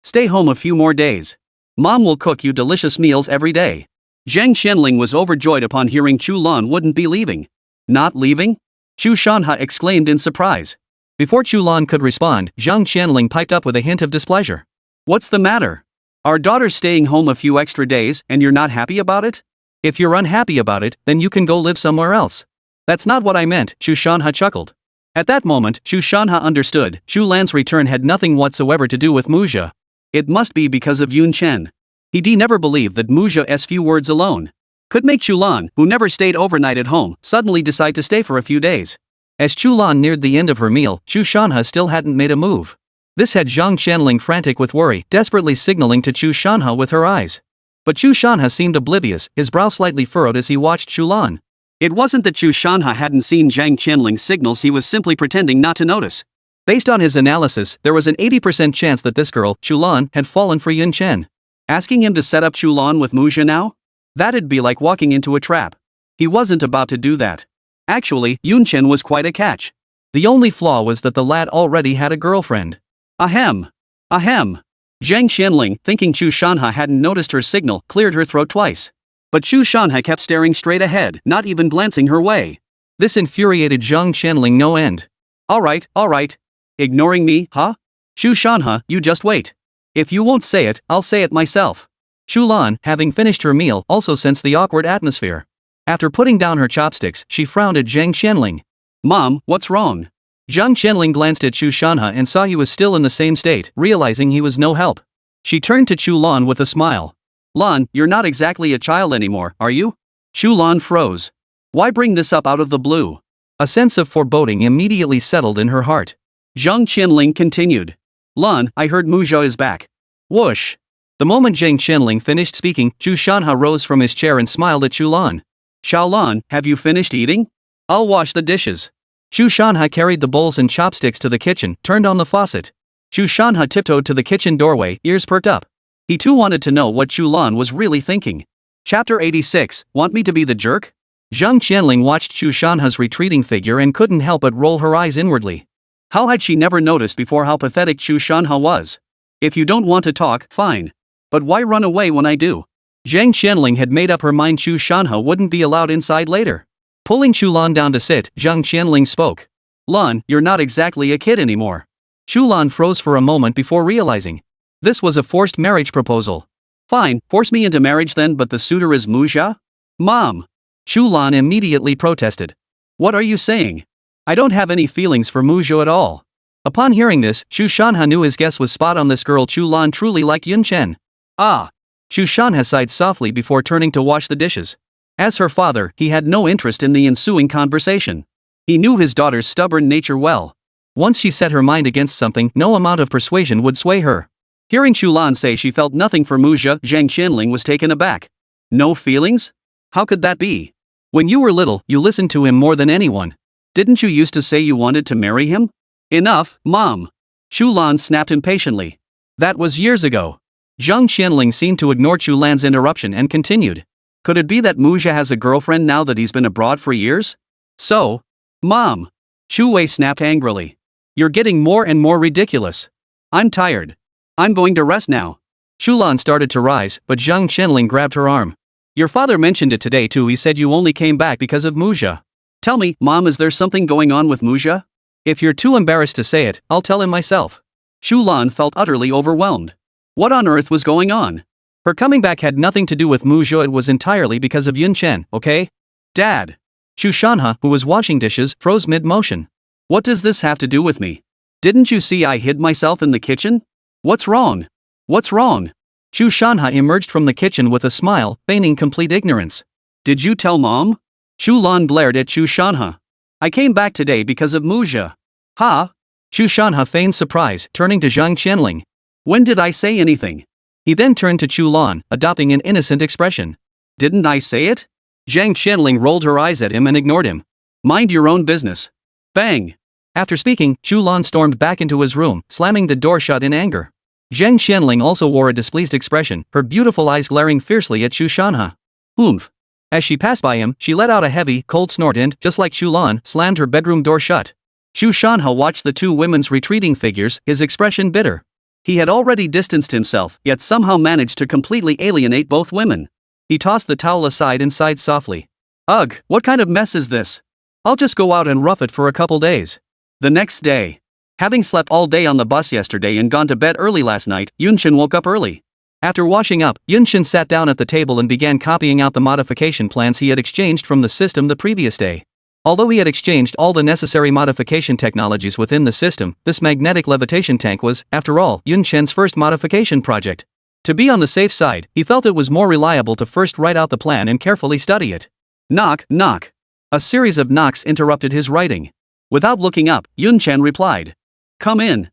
Stay home a few more days. Mom will cook you delicious meals every day. Zhang Qianling was overjoyed upon hearing Chu Lan wouldn't be leaving. Not leaving? Chu Shanha exclaimed in surprise. Before Chu Lan could respond, Zhang Qianling piped up with a hint of displeasure. What's the matter? Our daughter's staying home a few extra days and you're not happy about it? If you're unhappy about it, then you can go live somewhere else. That's not what I meant, Chu Shanha chuckled. At that moment, Chu Shanha understood, Chu Lan's return had nothing whatsoever to do with Muzha. It must be because of Yun Chen. He never believed that Muzha's few words alone could make Chu Lan, who never stayed overnight at home, suddenly decide to stay for a few days. As Chu Lan neared the end of her meal, Chu Shanha still hadn't made a move. This had Zhang Qianling frantic with worry, desperately signaling to Chu Shanha with her eyes. But Chu Shanha seemed oblivious, his brow slightly furrowed as he watched Chu Lan. It wasn't that Chu Shanha hadn't seen Zhang Qianling's signals, he was simply pretending not to notice. Based on his analysis, there was an 80% chance that this girl, Chu Lan, had fallen for Yun Chen. Asking him to set up Chu Lan with Muzha now? That'd be like walking into a trap. He wasn't about to do that. Actually, Yun Chen was quite a catch. The only flaw was that the lad already had a girlfriend. Ahem. Ahem. Zhang Qianling, thinking Chu Shanha hadn't noticed her signal, cleared her throat twice. But Chu Shanha kept staring straight ahead, not even glancing her way. This infuriated Zhang Qianling no end. Alright. Ignoring me, huh? Chu Shanha, you just wait. If you won't say it, I'll say it myself. Chu Lan, having finished her meal, also sensed the awkward atmosphere. After putting down her chopsticks, she frowned at Zhang Qianling. Mom, what's wrong? Zhang Qianling glanced at Chu Shanha and saw he was still in the same state, realizing he was no help. She turned to Chu Lan with a smile. Lan, you're not exactly a child anymore, are you? Chu Lan froze. Why bring this up out of the blue? A sense of foreboding immediately settled in her heart. Zhang Qianling continued. Lan, I heard Muzha is back. Whoosh. The moment Zhang Qianling finished speaking, Chu Shanha rose from his chair and smiled at Chu Lan. Xiao Lan, have you finished eating? I'll wash the dishes. Chu Shanha carried the bowls and chopsticks to the kitchen, turned on the faucet. Chu Shanha tiptoed to the kitchen doorway, ears perked up. He too wanted to know what Chu Lan was really thinking. Chapter 86, Want me to be the jerk? Zhang Qianling watched Chu Shanha's retreating figure and couldn't help but roll her eyes inwardly. How had she never noticed before how pathetic Chu Shanha was? If you don't want to talk, fine. But why run away when I do? Zhang Qianling had made up her mind Chu Shanha wouldn't be allowed inside later. Pulling Chu Lan down to sit, Zhang Qianling spoke. Lan, you're not exactly a kid anymore. Chu Lan froze for a moment before realizing. This was a forced marriage proposal. Fine, force me into marriage then, but the suitor is Muzha? Mom. Chu Lan immediately protested. What are you saying? I don't have any feelings for Muzha at all. Upon hearing this, Chu Shanha knew his guess was spot on. This girl Chu Lan truly liked Yun Chen. Ah. Chu Shanha sighed softly before turning to wash the dishes. As her father, he had no interest in the ensuing conversation. He knew his daughter's stubborn nature well. Once she set her mind against something, no amount of persuasion would sway her. Hearing Chu Lan say she felt nothing for Muzha, Zhang Qianling was taken aback. No feelings? How could that be? When you were little, you listened to him more than anyone. Didn't you used to say you wanted to marry him? Enough, Mom. Chu Lan snapped impatiently. That was years ago. Zhang Qianling seemed to ignore Chu Lan's interruption and continued. Could it be that Muzha has a girlfriend now that he's been abroad for years? So? Mom. Chu Wei snapped angrily. You're getting more and more ridiculous. I'm tired. I'm going to rest now. Chu Lan started to rise, but Zhang Qianling grabbed her arm. Your father mentioned it today too. He said you only came back because of Muzha. Tell me, Mom, is there something going on with Muzha? If you're too embarrassed to say it, I'll tell him myself. Chu Lan felt utterly overwhelmed. What on earth was going on? Her coming back had nothing to do with Muzha, it was entirely because of Yun Chen, okay? Dad. Chu Shanha, who was washing dishes, froze mid-motion. What does this have to do with me? Didn't you see I hid myself in the kitchen? What's wrong? What's wrong? Chu Shanha emerged from the kitchen with a smile, feigning complete ignorance. Did you tell Mom? Chu Lan glared at Chu Shanha. I came back today because of Muzha. Ha? Chu Shanha feigned surprise, turning to Zhang Qianling. When did I say anything? He then turned to Chu Lan, adopting an innocent expression. Didn't I say it? Zhang Qianling rolled her eyes at him and ignored him. Mind your own business. Bang. After speaking, Chu Lan stormed back into his room, slamming the door shut in anger. Zhang Qianling also wore a displeased expression, her beautiful eyes glaring fiercely at Chu Shanha. Oomph. As she passed by him, she let out a heavy, cold snort and, just like Chu Lan, slammed her bedroom door shut. Chu Shanha watched the two women's retreating figures, his expression bitter. He had already distanced himself, yet somehow managed to completely alienate both women. He tossed the towel aside and sighed softly. Ugh, what kind of mess is this? I'll just go out and rough it for a couple days. The next day. Having slept all day on the bus yesterday and gone to bed early last night, Yun Chen woke up early. After washing up, Yunchen sat down at the table and began copying out the modification plans he had exchanged from the system the previous day. Although he had exchanged all the necessary modification technologies within the system, this magnetic levitation tank was, after all, Yunchen's first modification project. To be on the safe side, he felt it was more reliable to first write out the plan and carefully study it. Knock, knock. A series of knocks interrupted his writing. Without looking up, Yunchen replied. Come in.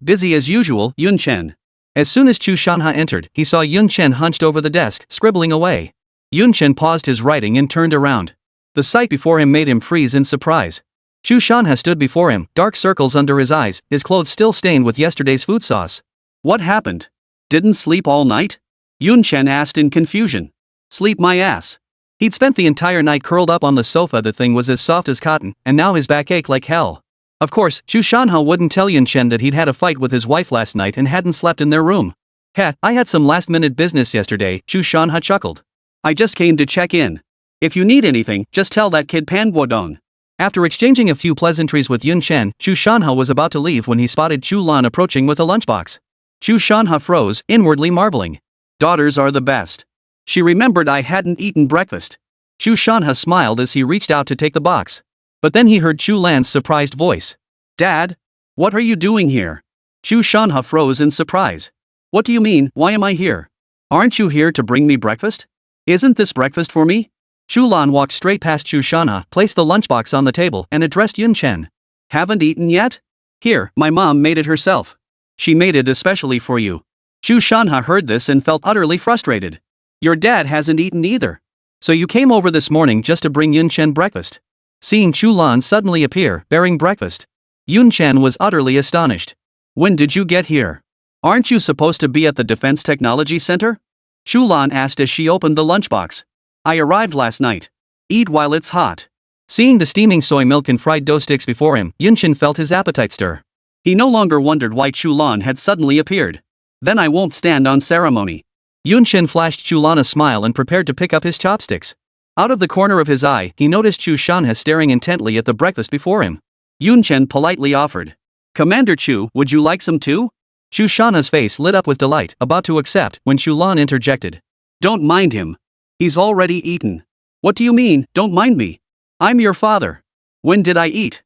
Busy as usual, Yunchen. As soon as Chu Shanha entered, he saw Yunchen hunched over the desk, scribbling away. Yunchen paused his writing and turned around. The sight before him made him freeze in surprise. Chu Shanha stood before him, dark circles under his eyes, his clothes still stained with yesterday's food sauce. What happened? Didn't sleep all night? Yunchen asked in confusion. Sleep my ass. He'd spent the entire night curled up on the sofa. The thing was as soft as cotton, and now his back ached like hell. Of course, Chu Shanha wouldn't tell Yunchen that he'd had a fight with his wife last night and hadn't slept in their room. I had some last-minute business yesterday, Chu Shanha chuckled. I just came to check in. If you need anything, just tell that kid Pan Guodong. After exchanging a few pleasantries with Yunchen, Chu Shanha was about to leave when he spotted Chu Lan approaching with a lunchbox. Chu Shanha froze, inwardly marveling. Daughters are the best. She remembered I hadn't eaten breakfast. Chu Shanha smiled as he reached out to take the box. But then he heard Chu Lan's surprised voice. Dad? What are you doing here? Chu Shanha froze in surprise. What do you mean, why am I here? Aren't you here to bring me breakfast? Isn't this breakfast for me? Chu Lan walked straight past Chu Shanha, placed the lunchbox on the table, and addressed Yunchen. Haven't eaten yet? Here, my mom made it herself. She made it especially for you. Chu Shanha heard this and felt utterly frustrated. Your dad hasn't eaten either. So you came over this morning just to bring Yunchen breakfast? Seeing Chu Lan suddenly appear, bearing breakfast, Yunchen was utterly astonished. When did you get here? Aren't you supposed to be at the Defense Technology Center? Chu Lan asked as she opened the lunchbox. I arrived last night. Eat while it's hot. Seeing the steaming soy milk and fried dough sticks before him, Yunchen felt his appetite stir. He no longer wondered why Chu Lan had suddenly appeared. Then I won't stand on ceremony. Yunchen flashed Chu Lan a smile and prepared to pick up his chopsticks. Out of the corner of his eye, he noticed Chu Shanha staring intently at the breakfast before him. Yunchen politely offered. Commander Chu, would you like some too? Chu Shanha's face lit up with delight, about to accept, when Chu Lan interjected. Don't mind him. He's already eaten. What do you mean, don't mind me? I'm your father. When did I eat?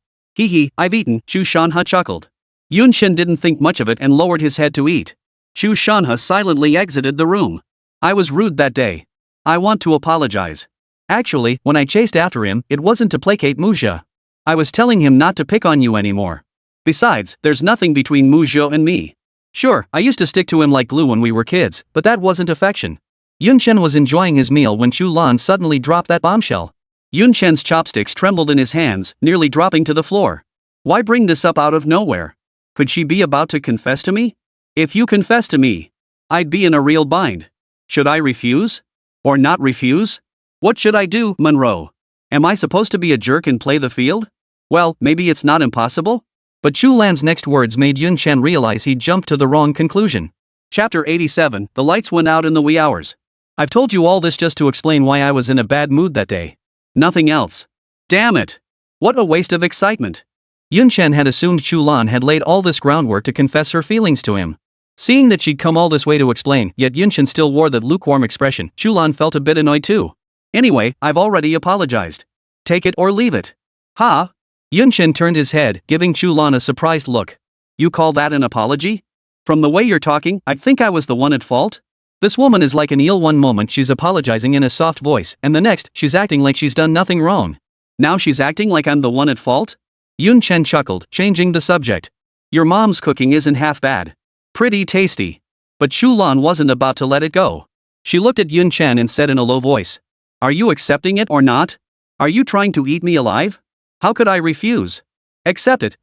I've eaten, Chu Shanha chuckled. Yunchen didn't think much of it and lowered his head to eat. Chu Shanha silently exited the room. I was rude that day. I want to apologize. Actually, when I chased after him, it wasn't to placate Muzha. I was telling him not to pick on you anymore. Besides, there's nothing between Muzha and me. Sure, I used to stick to him like glue when we were kids, but that wasn't affection. Yunchen was enjoying his meal when Chu Lan suddenly dropped that bombshell. Yunchen's chopsticks trembled in his hands, nearly dropping to the floor. Why bring this up out of nowhere? Could she be about to confess to me? If you confess to me, I'd be in a real bind. Should I refuse? Or not refuse? What should I do, Monroe? Am I supposed to be a jerk and play the field? Well, maybe it's not impossible? But Chu Lan's next words made Yunchen realize he'd jumped to the wrong conclusion. Chapter 87, The lights went out in the wee hours. I've told you all this just to explain why I was in a bad mood that day. Nothing else. Damn it. What a waste of excitement. Yunchen had assumed Chu Lan had laid all this groundwork to confess her feelings to him. Seeing that she'd come all this way to explain, yet Yunchen still wore that lukewarm expression, Chu Lan felt a bit annoyed too. Anyway, I've already apologized. Take it or leave it. Ha? Yunchen turned his head, giving Chu Lan a surprised look. You call that an apology? From the way you're talking, I think I was the one at fault? This woman is like an eel. One moment she's apologizing in a soft voice, and the next, she's acting like she's done nothing wrong. Now she's acting like I'm the one at fault? Yunchen chuckled, changing the subject. Your mom's cooking isn't half bad. Pretty tasty. But Chu Lan wasn't about to let it go. She looked at Yunchen and said in a low voice. Are you accepting it or not? Are you trying to eat me alive? How could I refuse? Accept it,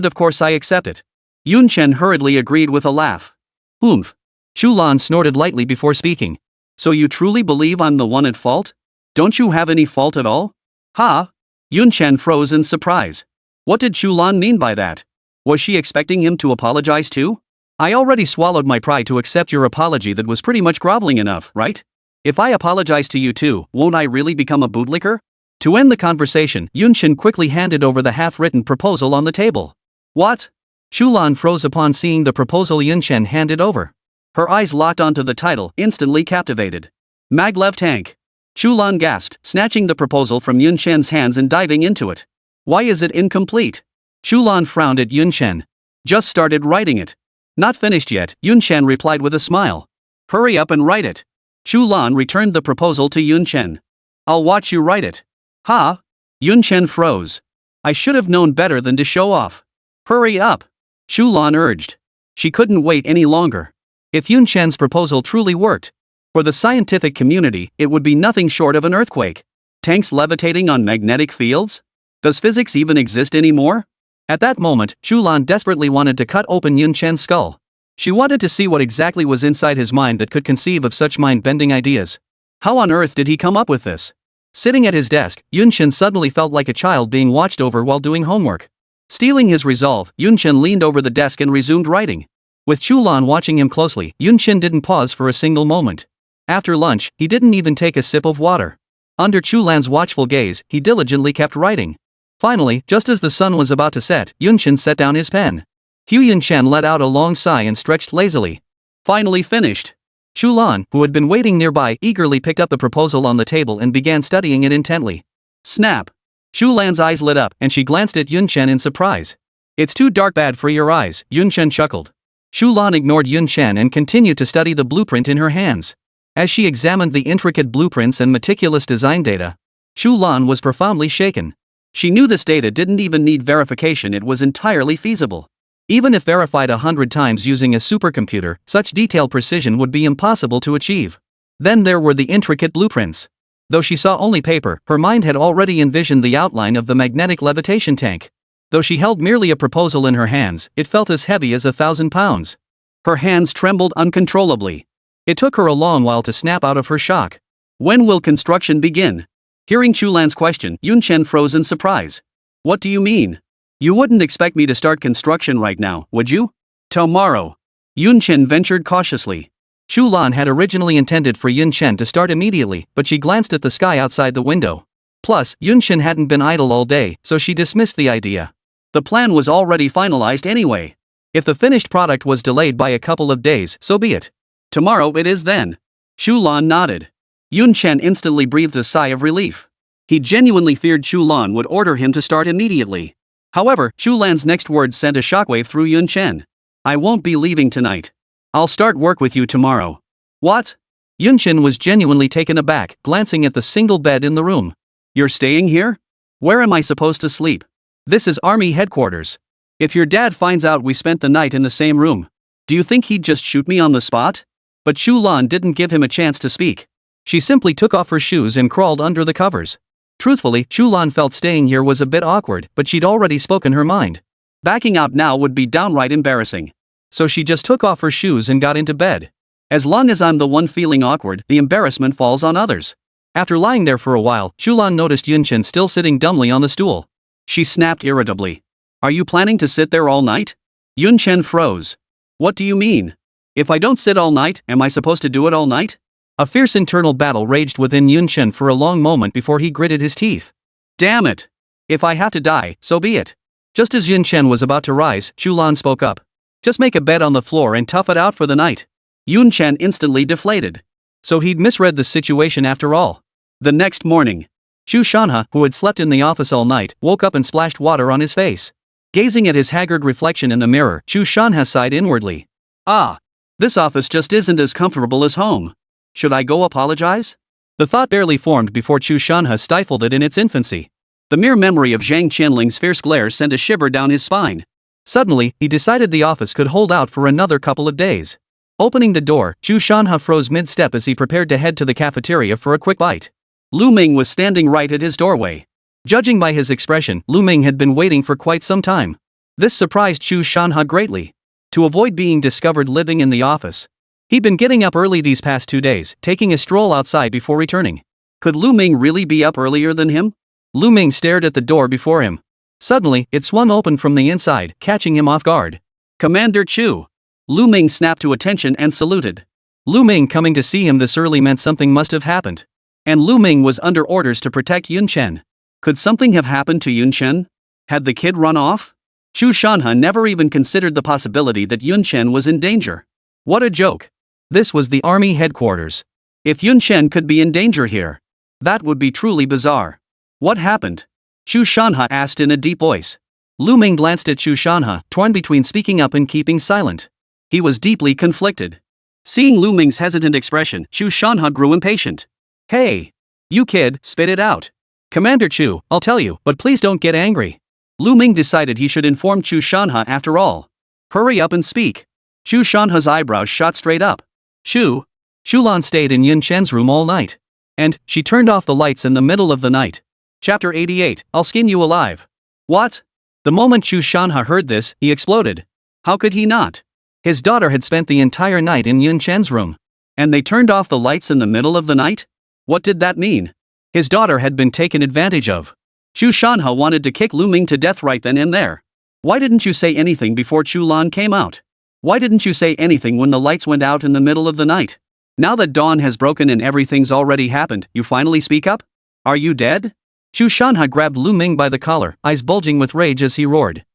of course I accept it. Yunchen hurriedly agreed with a laugh. Oomph. Chu Lan snorted lightly before speaking. So you truly believe I'm the one at fault? Don't you have any fault at all? Ha? Yunchen froze in surprise. What did Chu Lan mean by that? Was she expecting him to apologize too? I already swallowed my pride to accept your apology. That was pretty much groveling enough, right? If I apologize to you too, won't I really become a bootlicker? To end the conversation, Yunchen quickly handed over the half-written proposal on the table. What? Chu Lan froze upon seeing the proposal Yunchen handed over. Her eyes locked onto the title, instantly captivated. Maglev tank. Chu Lan gasped, snatching the proposal from Yun Chen's hands and diving into it. Why is it incomplete? Chu Lan frowned at Yun Chen. Just started writing it. Not finished yet, Yun Chen replied with a smile. Hurry up and write it. Chu Lan returned the proposal to Yun Chen. I'll watch you write it. Ha? Yun Chen froze. I should have known better than to show off. Hurry up. Chu Lan urged. She couldn't wait any longer. If Yun Chen's proposal truly worked, for the scientific community, it would be nothing short of an earthquake. Tanks levitating on magnetic fields? Does physics even exist anymore? At that moment, Chu Lan desperately wanted to cut open Yun Chen's skull. She wanted to see what exactly was inside his mind that could conceive of such mind-bending ideas. How on earth did he come up with this? Sitting at his desk, Yun Chen suddenly felt like a child being watched over while doing homework. Stealing his resolve, Yun Chen leaned over the desk and resumed writing. With Chu Lan watching him closely, Yun Chen didn't pause for a single moment. After lunch, he didn't even take a sip of water. Under Chu Lan's watchful gaze, he diligently kept writing. Finally, just as the sun was about to set, Yun Chen set down his pen. Yun Chen let out a long sigh and stretched lazily. Finally finished. Chu Lan, who had been waiting nearby, eagerly picked up the proposal on the table and began studying it intently. Snap. Chu Lan's eyes lit up, and she glanced at Yun Chen in surprise. It's too dark bad for your eyes, Yun Chen chuckled. Chu Lan ignored Yun Chen and continued to study the blueprint in her hands. As she examined the intricate blueprints and meticulous design data, Chu Lan was profoundly shaken. She knew this data didn't even need verification, it was entirely feasible. Even if verified 100 times using a supercomputer, such detailed precision would be impossible to achieve. Then there were the intricate blueprints. Though she saw only paper, her mind had already envisioned the outline of the magnetic levitation tank. Though she held merely a proposal in her hands, it felt as heavy as 1,000 pounds. Her hands trembled uncontrollably. It took her a long while to snap out of her shock. When will construction begin? Hearing Chu Lan's question, Yun Chen froze in surprise. What do you mean? You wouldn't expect me to start construction right now, would you? Tomorrow. Yun Chen ventured cautiously. Chu Lan had originally intended for Yun Chen to start immediately, but she glanced at the sky outside the window. Plus, Yun Chen hadn't been idle all day, so she dismissed the idea. The plan was already finalized anyway. If the finished product was delayed by a couple of days, so be it. Tomorrow it is then. Chu Lan nodded. Yun Chen instantly breathed a sigh of relief. He genuinely feared Chu Lan would order him to start immediately. However, Chu Lan's next words sent a shockwave through Yun Chen. I won't be leaving tonight. I'll start work with you tomorrow. What? Yun Chen was genuinely taken aback, glancing at the single bed in the room. You're staying here? Where am I supposed to sleep? This is Army headquarters. If your dad finds out we spent the night in the same room, do you think he'd just shoot me on the spot? But Chu Lan didn't give him a chance to speak. She simply took off her shoes and crawled under the covers. Truthfully, Chu Lan felt staying here was a bit awkward, but she'd already spoken her mind. Backing out now would be downright embarrassing. So she just took off her shoes and got into bed. As long as I'm the one feeling awkward, the embarrassment falls on others. After lying there for a while, Chu Lan noticed Yun Chen still sitting dumbly on the stool. She snapped irritably. Are you planning to sit there all night? Yun Chen froze. What do you mean? If I don't sit all night, am I supposed to do it all night? A fierce internal battle raged within Yun Chen for a long moment before he gritted his teeth. Damn it! If I have to die, so be it. Just as Yun Chen was about to rise, Chu Lan spoke up. Just make a bed on the floor and tough it out for the night. Yun Chen instantly deflated. So he'd misread the situation after all. The next morning, Chu Shanha, who had slept in the office all night, woke up and splashed water on his face. Gazing at his haggard reflection in the mirror, Chu Shanha sighed inwardly. Ah! This office just isn't as comfortable as home. Should I go apologize? The thought barely formed before Chu Shanha stifled it in its infancy. The mere memory of Zhang Qianling's fierce glare sent a shiver down his spine. Suddenly, he decided the office could hold out for another couple of days. Opening the door, Chu Shanha froze mid-step as he prepared to head to the cafeteria for a quick bite. Lu Ming was standing right at his doorway. Judging by his expression, Lu Ming had been waiting for quite some time. This surprised Chu Shanha greatly. To avoid being discovered living in the office, he'd been getting up early these past 2 days, taking a stroll outside before returning. Could Lu Ming really be up earlier than him? Lu Ming stared at the door before him. Suddenly, it swung open from the inside, catching him off guard. Commander Chu. Lu Ming snapped to attention and saluted. Lu Ming coming to see him this early meant something must have happened. And Lu Ming was under orders to protect Yun Chen. Could something have happened to Yun Chen? Had the kid run off? Chu Shanha never even considered the possibility that Yun Chen was in danger. What a joke. This was the army headquarters. If Yun Chen could be in danger here, that would be truly bizarre. What happened? Chu Shanha asked in a deep voice. Lu Ming glanced at Chu Shanha, torn between speaking up and keeping silent. He was deeply conflicted. Seeing Lu Ming's hesitant expression, Chu Shanha grew impatient. Hey! You kid, spit it out. Commander Chu, I'll tell you, but please don't get angry. Lu Ming decided he should inform Chu Shanha after all. Hurry up and speak. Chu Shanha's eyebrows shot straight up. Chu Lan stayed in Yun Chen's room all night. And she turned off the lights in the middle of the night. Chapter 88, I'll skin you alive. What? The moment Chu Shanha heard this, he exploded. How could he not? His daughter had spent the entire night in Yun Chen's room. And they turned off the lights in the middle of the night? What did that mean? His daughter had been taken advantage of. Chu Shanha wanted to kick Lu Ming to death right then and there. Why didn't you say anything before Chu Lan came out? Why didn't you say anything when the lights went out in the middle of the night? Now that dawn has broken and everything's already happened, you finally speak up? Are you dead? Chu Shanha grabbed Lu Ming by the collar, eyes bulging with rage as he roared.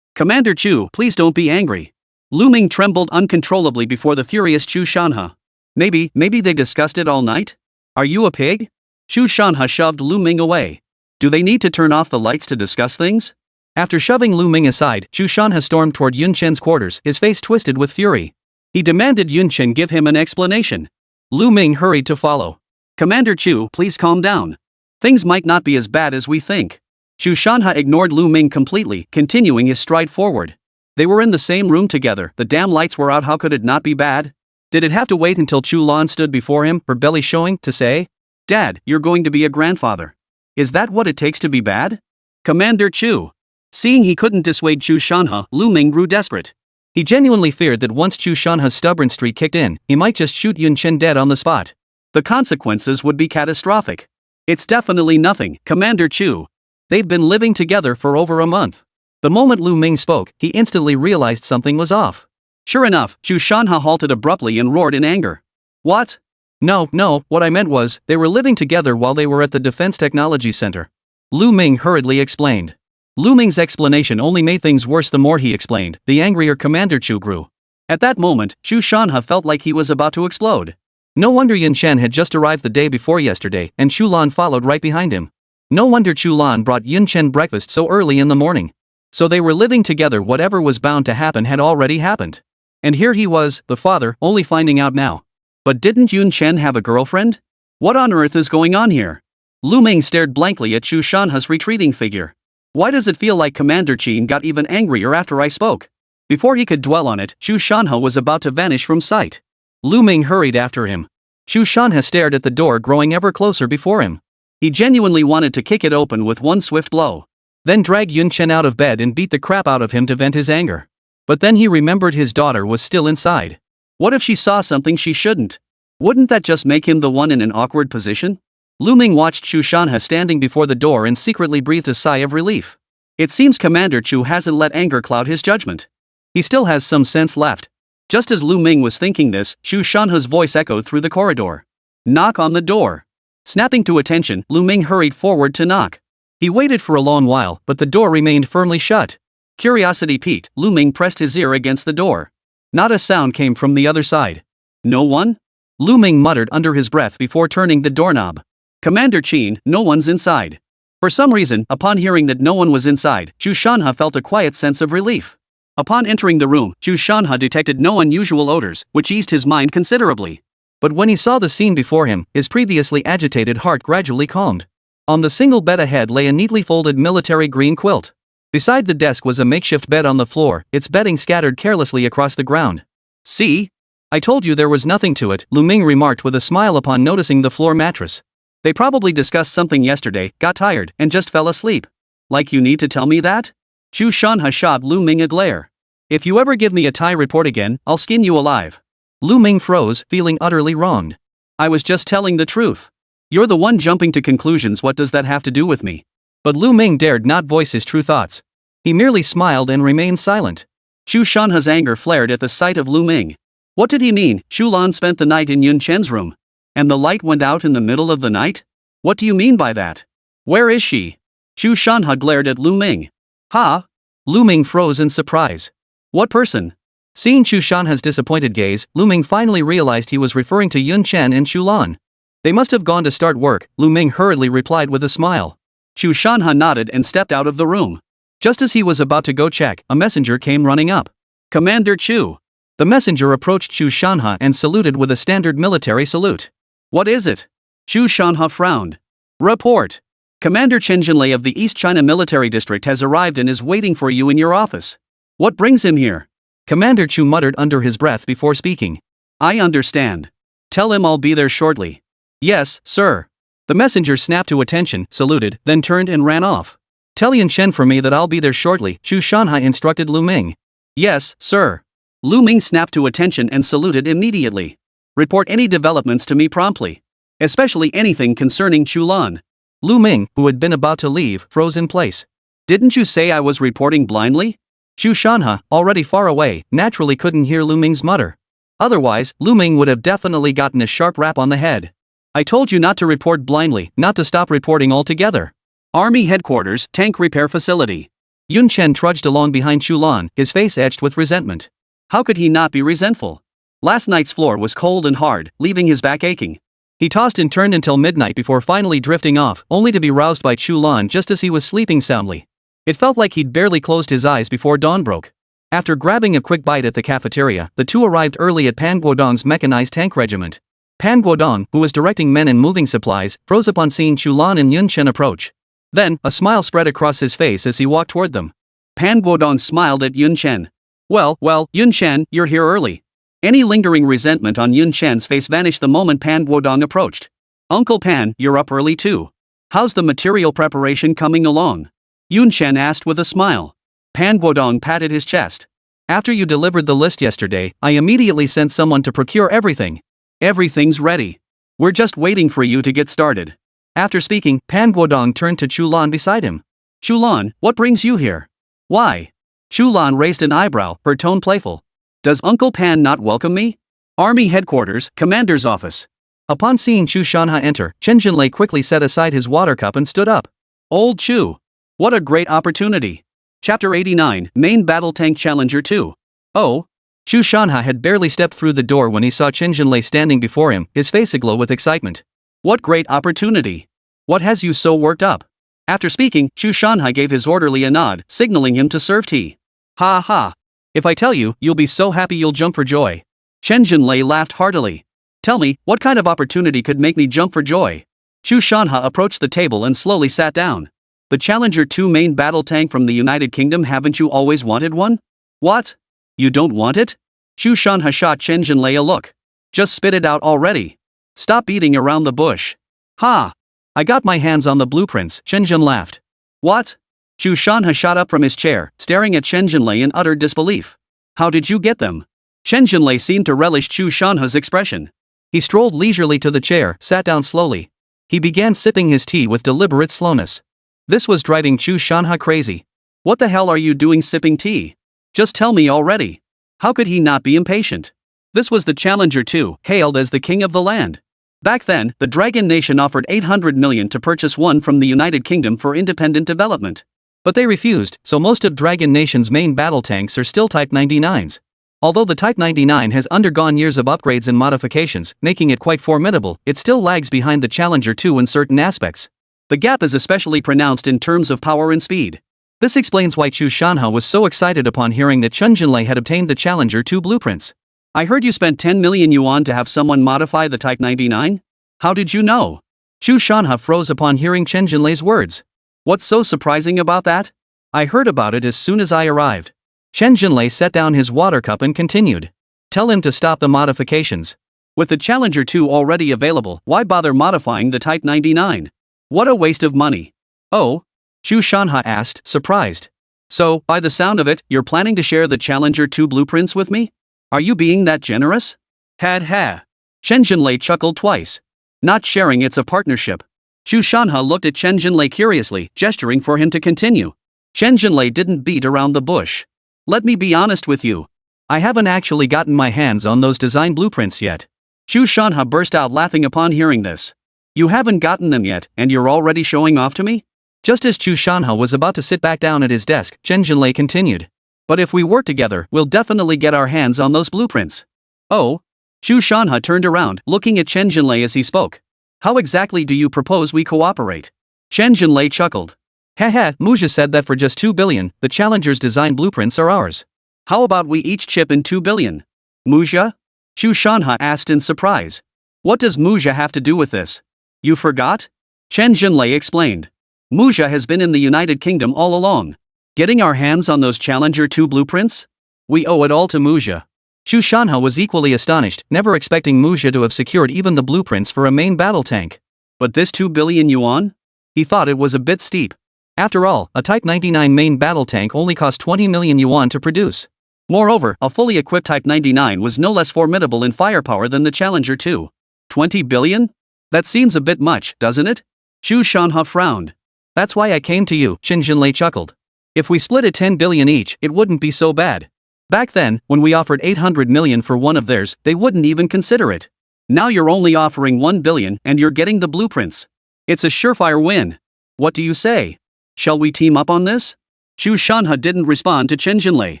Commander Chu, please don't be angry. Lu Ming trembled uncontrollably before the furious Chu Shanha. Maybe they discussed it all night? Are you a pig? Chu Shanha shoved Lu Ming away. Do they need to turn off the lights to discuss things? After shoving Lu Ming aside, Chu Shanha stormed toward Yun Chen's quarters, his face twisted with fury. He demanded Yun Chen give him an explanation. Lu Ming hurried to follow. Commander Chu, please calm down. Things might not be as bad as we think. Chu Shanha ignored Lu Ming completely, continuing his stride forward. They were in the same room together, the damn lights were out, how could it not be bad? Did it have to wait until Chu Lan stood before him, her belly showing, to say, Dad, you're going to be a grandfather? Is that what it takes to be bad? Commander Chu. Seeing he couldn't dissuade Chu Shanha, Lu Ming grew desperate. He genuinely feared that once Chu Shanha's stubborn streak kicked in, he might just shoot Yun Chen dead on the spot. The consequences would be catastrophic. It's definitely nothing, Commander Chu. They've been living together for over a month. The moment Lu Ming spoke, he instantly realized something was off. Sure enough, Chu Shanha halted abruptly and roared in anger. What? No, what I meant was, they were living together while they were at the Defense Technology Center. Lu Ming hurriedly explained. Lu Ming's explanation only made things worse. The more he explained, the angrier Commander Chu grew. At that moment, Chu Shanha felt like he was about to explode. No wonder Yun Chen had just arrived the day before yesterday, and Chu Lan followed right behind him. No wonder Chu Lan brought Yun Chen breakfast so early in the morning. So they were living together. Whatever was bound to happen had already happened. And here he was, the father, only finding out now. But didn't Yun Chen have a girlfriend? What on earth is going on here? Lu Ming stared blankly at Chu Shanha's retreating figure. Why does it feel like Commander Chen got even angrier after I spoke? Before he could dwell on it, Chu Shanha was about to vanish from sight. Lu Ming hurried after him. Chu Shanha stared at the door growing ever closer before him. He genuinely wanted to kick it open with one swift blow. Then drag Yun Chen out of bed and beat the crap out of him to vent his anger. But then he remembered his daughter was still inside. What if she saw something she shouldn't? Wouldn't that just make him the one in an awkward position? Lu Ming watched Chu Shanha standing before the door and secretly breathed a sigh of relief. It seems Commander Chu hasn't let anger cloud his judgment. He still has some sense left. Just as Lu Ming was thinking this, Chu Shanha's voice echoed through the corridor. Knock on the door. Snapping to attention, Lu Ming hurried forward to knock. He waited for a long while, but the door remained firmly shut. Curiosity piqued, Lu Ming pressed his ear against the door. Not a sound came from the other side. No one? Lu Ming muttered under his breath before turning the doorknob. Commander Chen, no one's inside. For some reason, upon hearing that no one was inside, Chu Shanha felt a quiet sense of relief. Upon entering the room, Chu Shanha detected no unusual odors, which eased his mind considerably. But when he saw the scene before him, his previously agitated heart gradually calmed. On the single bed ahead lay a neatly folded military green quilt. Beside the desk was a makeshift bed on the floor, its bedding scattered carelessly across the ground. See? I told you there was nothing to it, Lu Ming remarked with a smile upon noticing the floor mattress. They probably discussed something yesterday, got tired, and just fell asleep. Like you need to tell me that? Chu Shanha shot Lu Ming a glare. If you ever give me a Thai report again, I'll skin you alive. Lu Ming froze, feeling utterly wronged. I was just telling the truth. You're the one jumping to conclusions. What does that have to do with me? But Lu Ming dared not voice his true thoughts. He merely smiled and remained silent. Chu Shanha's anger flared at the sight of Lu Ming. What did he mean? Chu Lan spent the night in Yun Chen's room. And the light went out in the middle of the night? What do you mean by that? Where is she? Chu Shanha glared at Lu Ming. Ha? Lu Ming froze in surprise. What person? Seeing Chu Shanha's disappointed gaze, Lu Ming finally realized he was referring to Yun Chen and Chu Lan. They must have gone to start work, Lu Ming hurriedly replied with a smile. Chu Shanha nodded and stepped out of the room. Just as he was about to go check, a messenger came running up. Commander Chu. The messenger approached Chu Shanha and saluted with a standard military salute. What is it? Chu Shanha frowned. Report. Commander Chen Jinlei of the East China Military District has arrived and is waiting for you in your office. What brings him here? Commander Chu muttered under his breath before speaking. I understand. Tell him I'll be there shortly. Yes, sir. The messenger snapped to attention, saluted, then turned and ran off. Tell Yun Chen for me that I'll be there shortly, Chu Shanha instructed Lu Ming. Yes, sir. Lu Ming snapped to attention and saluted immediately. Report any developments to me promptly. Especially anything concerning Chu Lan. Lu Ming, who had been about to leave, froze in place. Didn't you say I was reporting blindly? Chu Shanha, already far away, naturally couldn't hear Lu Ming's mutter. Otherwise, Lu Ming would have definitely gotten a sharp rap on the head. I told you not to report blindly, not to stop reporting altogether. Army Headquarters, Tank Repair Facility. Yun Chen trudged along behind Chu Lan, his face etched with resentment. How could he not be resentful? Last night's floor was cold and hard, leaving his back aching. He tossed and turned until midnight before finally drifting off, only to be roused by Chu Lan just as he was sleeping soundly. It felt like he'd barely closed his eyes before dawn broke. After grabbing a quick bite at the cafeteria, the two arrived early at Pan Guodong's mechanized tank regiment. Pan Guodong, who was directing men and moving supplies, froze upon seeing Chu Lan and Yun Chen approach. Then, a smile spread across his face as he walked toward them. Pan Guodong smiled at Yun Chen. Well, Yun Chen, you're here early. Any lingering resentment on Yun Chen's face vanished the moment Pan Guodong approached. Uncle Pan, you're up early too. How's the material preparation coming along? Yun Chen asked with a smile. Pan Guodong patted his chest. After you delivered the list yesterday, I immediately sent someone to procure everything. Everything's ready. We're just waiting for you to get started. After speaking, Pan Guodong turned to Chu Lan beside him. Chu Lan, what brings you here? Why? Chu Lan raised an eyebrow, her tone playful. Does Uncle Pan not welcome me? Army Headquarters, Commander's Office. Upon seeing Chu Shanha enter, Chen Jinlei quickly set aside his water cup and stood up. Old Chu. What a great opportunity. Chapter 89, Main Battle Tank Challenger 2. Oh. Chu Shanha had barely stepped through the door when he saw Chen Jinlei standing before him, his face aglow with excitement. What great opportunity. What has you so worked up? After speaking, Chu Shanha gave his orderly a nod, signaling him to serve tea. Ha ha. If I tell you, you'll be so happy you'll jump for joy. Chen Jinlei laughed heartily. Tell me, what kind of opportunity could make me jump for joy? Chu Shanha approached the table and slowly sat down. The Challenger 2 main battle tank from the United Kingdom, haven't you always wanted one? What? You don't want it? Chu Shanha shot Chen Jinlei a look. Just spit it out already. Stop beating around the bush. Ha! I got my hands on the blueprints, Chen Jin laughed. What? Chu Shanha shot up from his chair, staring at Chen Jinlei in utter disbelief. How did you get them? Chen Jinlei seemed to relish Chu Shanha's expression. He strolled leisurely to the chair, sat down slowly. He began sipping his tea with deliberate slowness. This was driving Chu Shanha crazy. What the hell are you doing sipping tea? Just tell me already. How could he not be impatient? This was the Challenger 2, hailed as the king of the land. Back then, the Dragon Nation offered 800 million to purchase one from the United Kingdom for independent development. But they refused, so most of Dragon Nation's main battle tanks are still Type 99s. Although the Type 99 has undergone years of upgrades and modifications, making it quite formidable, it still lags behind the Challenger 2 in certain aspects. The gap is especially pronounced in terms of power and speed. This explains why Chu Shanha was so excited upon hearing that Chen Jinlei had obtained the Challenger 2 blueprints. I heard you spent 10 million yuan to have someone modify the Type 99? How did you know? Chu Shanha froze upon hearing Chen Jinlei's words. What's so surprising about that? I heard about it as soon as I arrived. Chen Jinlei set down his water cup and continued. Tell him to stop the modifications. With the Challenger 2 already available, why bother modifying the Type 99? What a waste of money. Oh? Chu Shanha asked, surprised. So, by the sound of it, you're planning to share the Challenger 2 blueprints with me? Are you being that generous? Had ha. Chen Jinlei chuckled twice. Not sharing, it's a partnership. Chu Shanha looked at Chen Jinlei curiously, gesturing for him to continue. Chen Jinlei didn't beat around the bush. Let me be honest with you. I haven't actually gotten my hands on those design blueprints yet. Chu Shanha burst out laughing upon hearing this. You haven't gotten them yet, and you're already showing off to me? Just as Chu Shanha was about to sit back down at his desk, Chen Jinlei continued. But if we work together, we'll definitely get our hands on those blueprints. Oh? Chu Lan turned around, looking at Chen Jinlei as he spoke. How exactly do you propose we cooperate? Chen Jinlei chuckled. Haha, Muzha said that for just 2 billion, the Challenger's design blueprints are ours. How about we each chip in 2 billion? Muzha? Chu Lan asked in surprise. What does Muzha have to do with this? You forgot? Chen Jinlei explained. Muzha has been in the United Kingdom all along. Getting our hands on those Challenger 2 blueprints? We owe it all to Muzha. Chu Lan was equally astonished, never expecting Muzha to have secured even the blueprints for a main battle tank. But this 2 billion yuan? He thought it was a bit steep. After all, a Type 99 main battle tank only cost 20 million yuan to produce. Moreover, a fully equipped Type 99 was no less formidable in firepower than the Challenger 2. 20 billion? That seems a bit much, doesn't it? Chu Lan frowned. That's why I came to you, Chen Jinlei chuckled. If we split it 10 billion each, it wouldn't be so bad. Back then, when we offered 800 million for one of theirs, they wouldn't even consider it. Now you're only offering 1 billion and you're getting the blueprints. It's a surefire win. What do you say? Shall we team up on this? Chu Lan didn't respond to Chen Jinlei.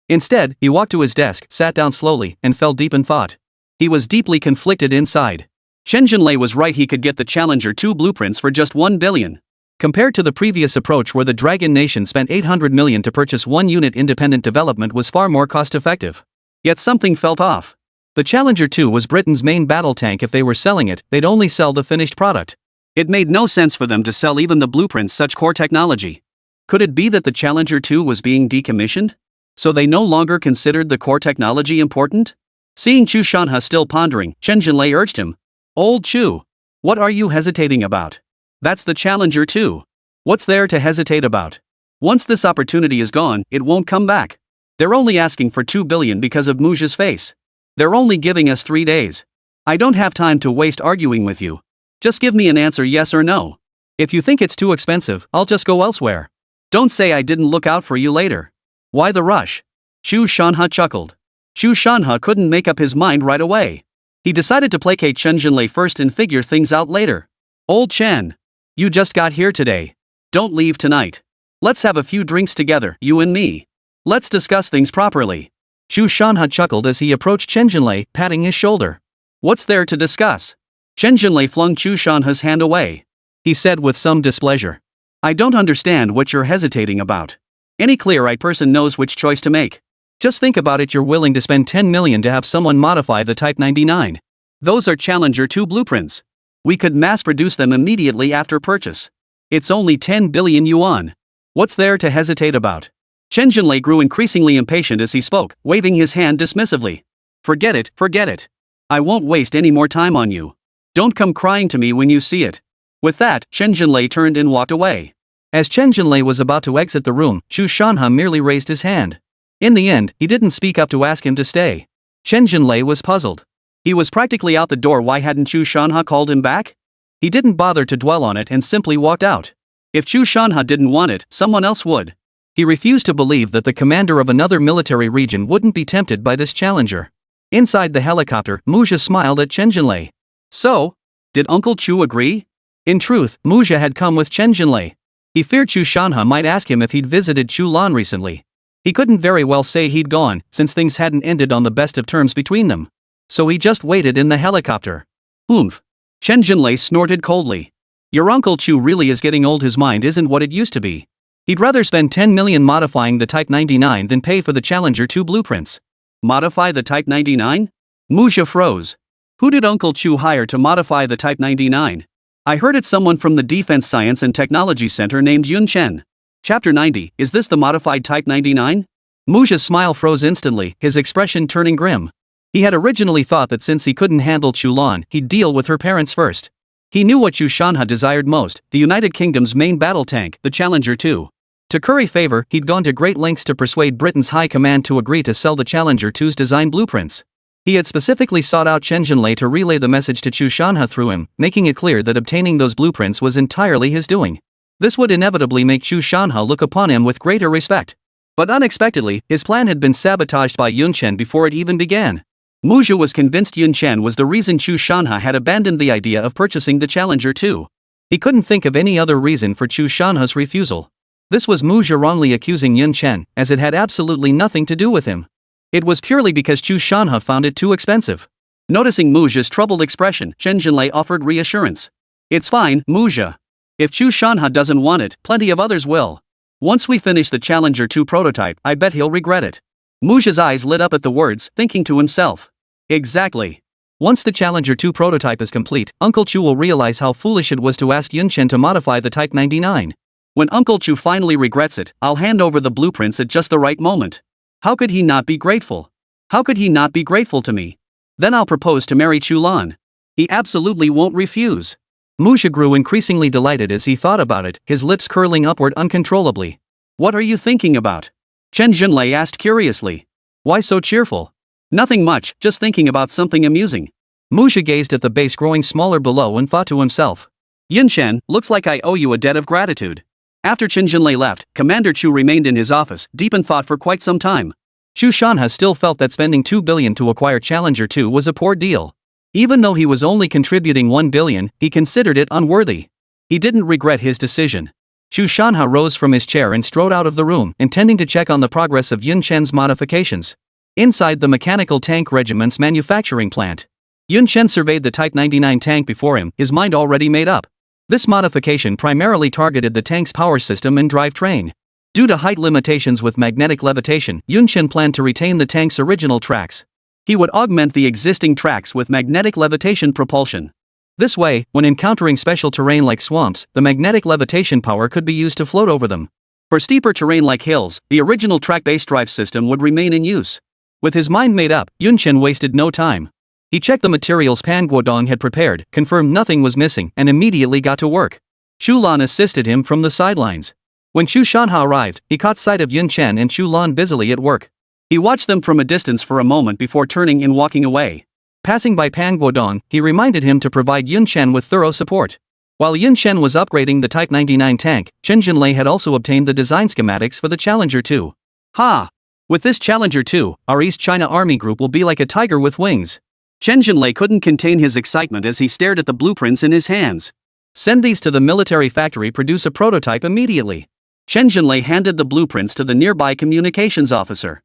Instead, he walked to his desk, sat down slowly, and fell deep in thought. He was deeply conflicted inside. Chen Jinlei was right, he could get the Challenger 2 blueprints for just 1 billion. Compared to the previous approach where the Dragon Nation spent 800 million to purchase one unit, independent development was far more cost-effective. Yet something felt off. The Challenger 2 was Britain's main battle tank. If they were selling it, they'd only sell the finished product. It made no sense for them to sell even the blueprints, such core technology. Could it be that the Challenger 2 was being decommissioned? So they no longer considered the core technology important? Seeing Chu Lan still pondering, Chen Jinlei urged him. Old Chu, what are you hesitating about? That's the Challenger 2. What's there to hesitate about? Once this opportunity is gone, it won't come back. They're only asking for 2 billion because of Muzha's face. They're only giving us 3 days. I don't have time to waste arguing with you. Just give me an answer, yes or no. If you think it's too expensive, I'll just go elsewhere. Don't say I didn't look out for you later. Why the rush? Chu Lan chuckled. Chu Lan couldn't make up his mind right away. He decided to placate Chen Jinlei first and figure things out later. Old Chen. You just got here today. Don't leave tonight. Let's have a few drinks together, you and me. Let's discuss things properly. Chu Lan chuckled as he approached Chen Jinlei, patting his shoulder. What's there to discuss? Chen Jinlei flung Chu Lan's hand away. He said with some displeasure. I don't understand what you're hesitating about. Any clear-eyed person knows which choice to make. Just think about it, you're willing to spend 10 million to have someone modify the Type 99. Those are Challenger 2 blueprints. We could mass-produce them immediately after purchase. It's only 10 billion yuan. What's there to hesitate about? Chen Jinlei grew increasingly impatient as he spoke, waving his hand dismissively. Forget it, forget it. I won't waste any more time on you. Don't come crying to me when you see it. With that, Chen Jinlei turned and walked away. As Chen Jinlei was about to exit the room, Chu Lan merely raised his hand. In the end, he didn't speak up to ask him to stay. Chen Jinlei was puzzled. He was practically out the door. Why hadn't Chu Lan called him back? He didn't bother to dwell on it and simply walked out. If Chu Lan didn't want it, someone else would. He refused to believe that the commander of another military region wouldn't be tempted by this challenger. Inside the helicopter, Muzha smiled at Chen Jinlei. So? Did Uncle Chu agree? In truth, Muzha had come with Chen Jinlei. He feared Chu Lan might ask him if he'd visited Chu Lan recently. He couldn't very well say he'd gone, since things hadn't ended on the best of terms between them. So he just waited in the helicopter. Oomph. Chen Jinlei snorted coldly. Your Uncle Chu really is getting old. His mind isn't what it used to be. He'd rather spend 10 million modifying the Type 99 than pay for the Challenger 2 blueprints. Modify the Type 99? Muzha froze. Who did Uncle Chu hire to modify the Type 99? I heard it's someone from the Defense Science and Technology Center named Yun Chen. Chapter 90, is this the modified Type 99? Muzha's smile froze instantly, his expression turning grim. He had originally thought that since he couldn't handle Chu Lan, he'd deal with her parents first. He knew what Chu Lan desired most, the United Kingdom's main battle tank, the Challenger 2. To curry favor, he'd gone to great lengths to persuade Britain's high command to agree to sell the Challenger 2's design blueprints. He had specifically sought out Chen Jinlei to relay the message to Chu Lan through him, making it clear that obtaining those blueprints was entirely his doing. This would inevitably make Chu Lan look upon him with greater respect. But unexpectedly, his plan had been sabotaged by Yun Chen before it even began. Muzha was convinced Yun Chen was the reason Chu Lan had abandoned the idea of purchasing the Challenger 2. He couldn't think of any other reason for Chu Lan's refusal. This was Mu Zhe wrongly accusing Yun Chen, as it had absolutely nothing to do with him. It was purely because Chu Shanha found it too expensive. Noticing Mu Zhe's troubled expression, Chen Jinlei offered reassurance. It's fine, Mu Zhe. If Chu Shanha doesn't want it, plenty of others will. Once we finish the Challenger 2 prototype, I bet he'll regret it. Mu Zhe's eyes lit up at the words, thinking to himself. Exactly. Once the Challenger 2 prototype is complete, Uncle Chu will realize how foolish it was to ask Yun Chen to modify the Type 99. When Uncle Chu finally regrets it, I'll hand over the blueprints at just the right moment. How could he not be grateful? How could he not be grateful to me? Then I'll propose to marry Chu Lan. He absolutely won't refuse. Mu Zhe grew increasingly delighted as he thought about it, his lips curling upward uncontrollably. What are you thinking about? Chen Jinlei asked curiously. Why so cheerful? Nothing much, just thinking about something amusing. Mu Zhe gazed at the base growing smaller below and thought to himself. Yun Chen, looks like I owe you a debt of gratitude. After Chen Jinlei left, Commander Chu remained in his office, deep in thought for quite some time. Chu Shanha still felt that spending 2 billion to acquire Challenger 2 was a poor deal. Even though he was only contributing 1 billion, he considered it unworthy. He didn't regret his decision. Chu Shanha rose from his chair and strode out of the room, intending to check on the progress of Yun Chen's modifications. Inside the mechanical tank regiment's manufacturing plant, Yun Chen surveyed the Type 99 tank before him, his mind already made up. This modification primarily targeted the tank's power system and drivetrain. Due to height limitations with magnetic levitation, Yun Chen planned to retain the tank's original tracks. He would augment the existing tracks with magnetic levitation propulsion. This way, when encountering special terrain like swamps, the magnetic levitation power could be used to float over them. For steeper terrain like hills, the original track-based drive system would remain in use. With his mind made up, Yun Chen wasted no time. He checked the materials Pan Guodong had prepared, confirmed nothing was missing, and immediately got to work. Chu Lan assisted him from the sidelines. When Chu Shanha arrived, he caught sight of Yun Chen and Chu Lan busily at work. He watched them from a distance for a moment before turning and walking away. Passing by Pan Guodong, he reminded him to provide Yun Chen with thorough support. While Yun Chen was upgrading the Type 99 tank, Chen Jinlei had also obtained the design schematics for the Challenger 2. Ha! With this Challenger 2, our East China Army group will be like a tiger with wings. Chen Jinlei couldn't contain his excitement as he stared at the blueprints in his hands. Send these to the military factory, produce a prototype immediately. Chen Jinlei handed the blueprints to the nearby communications officer.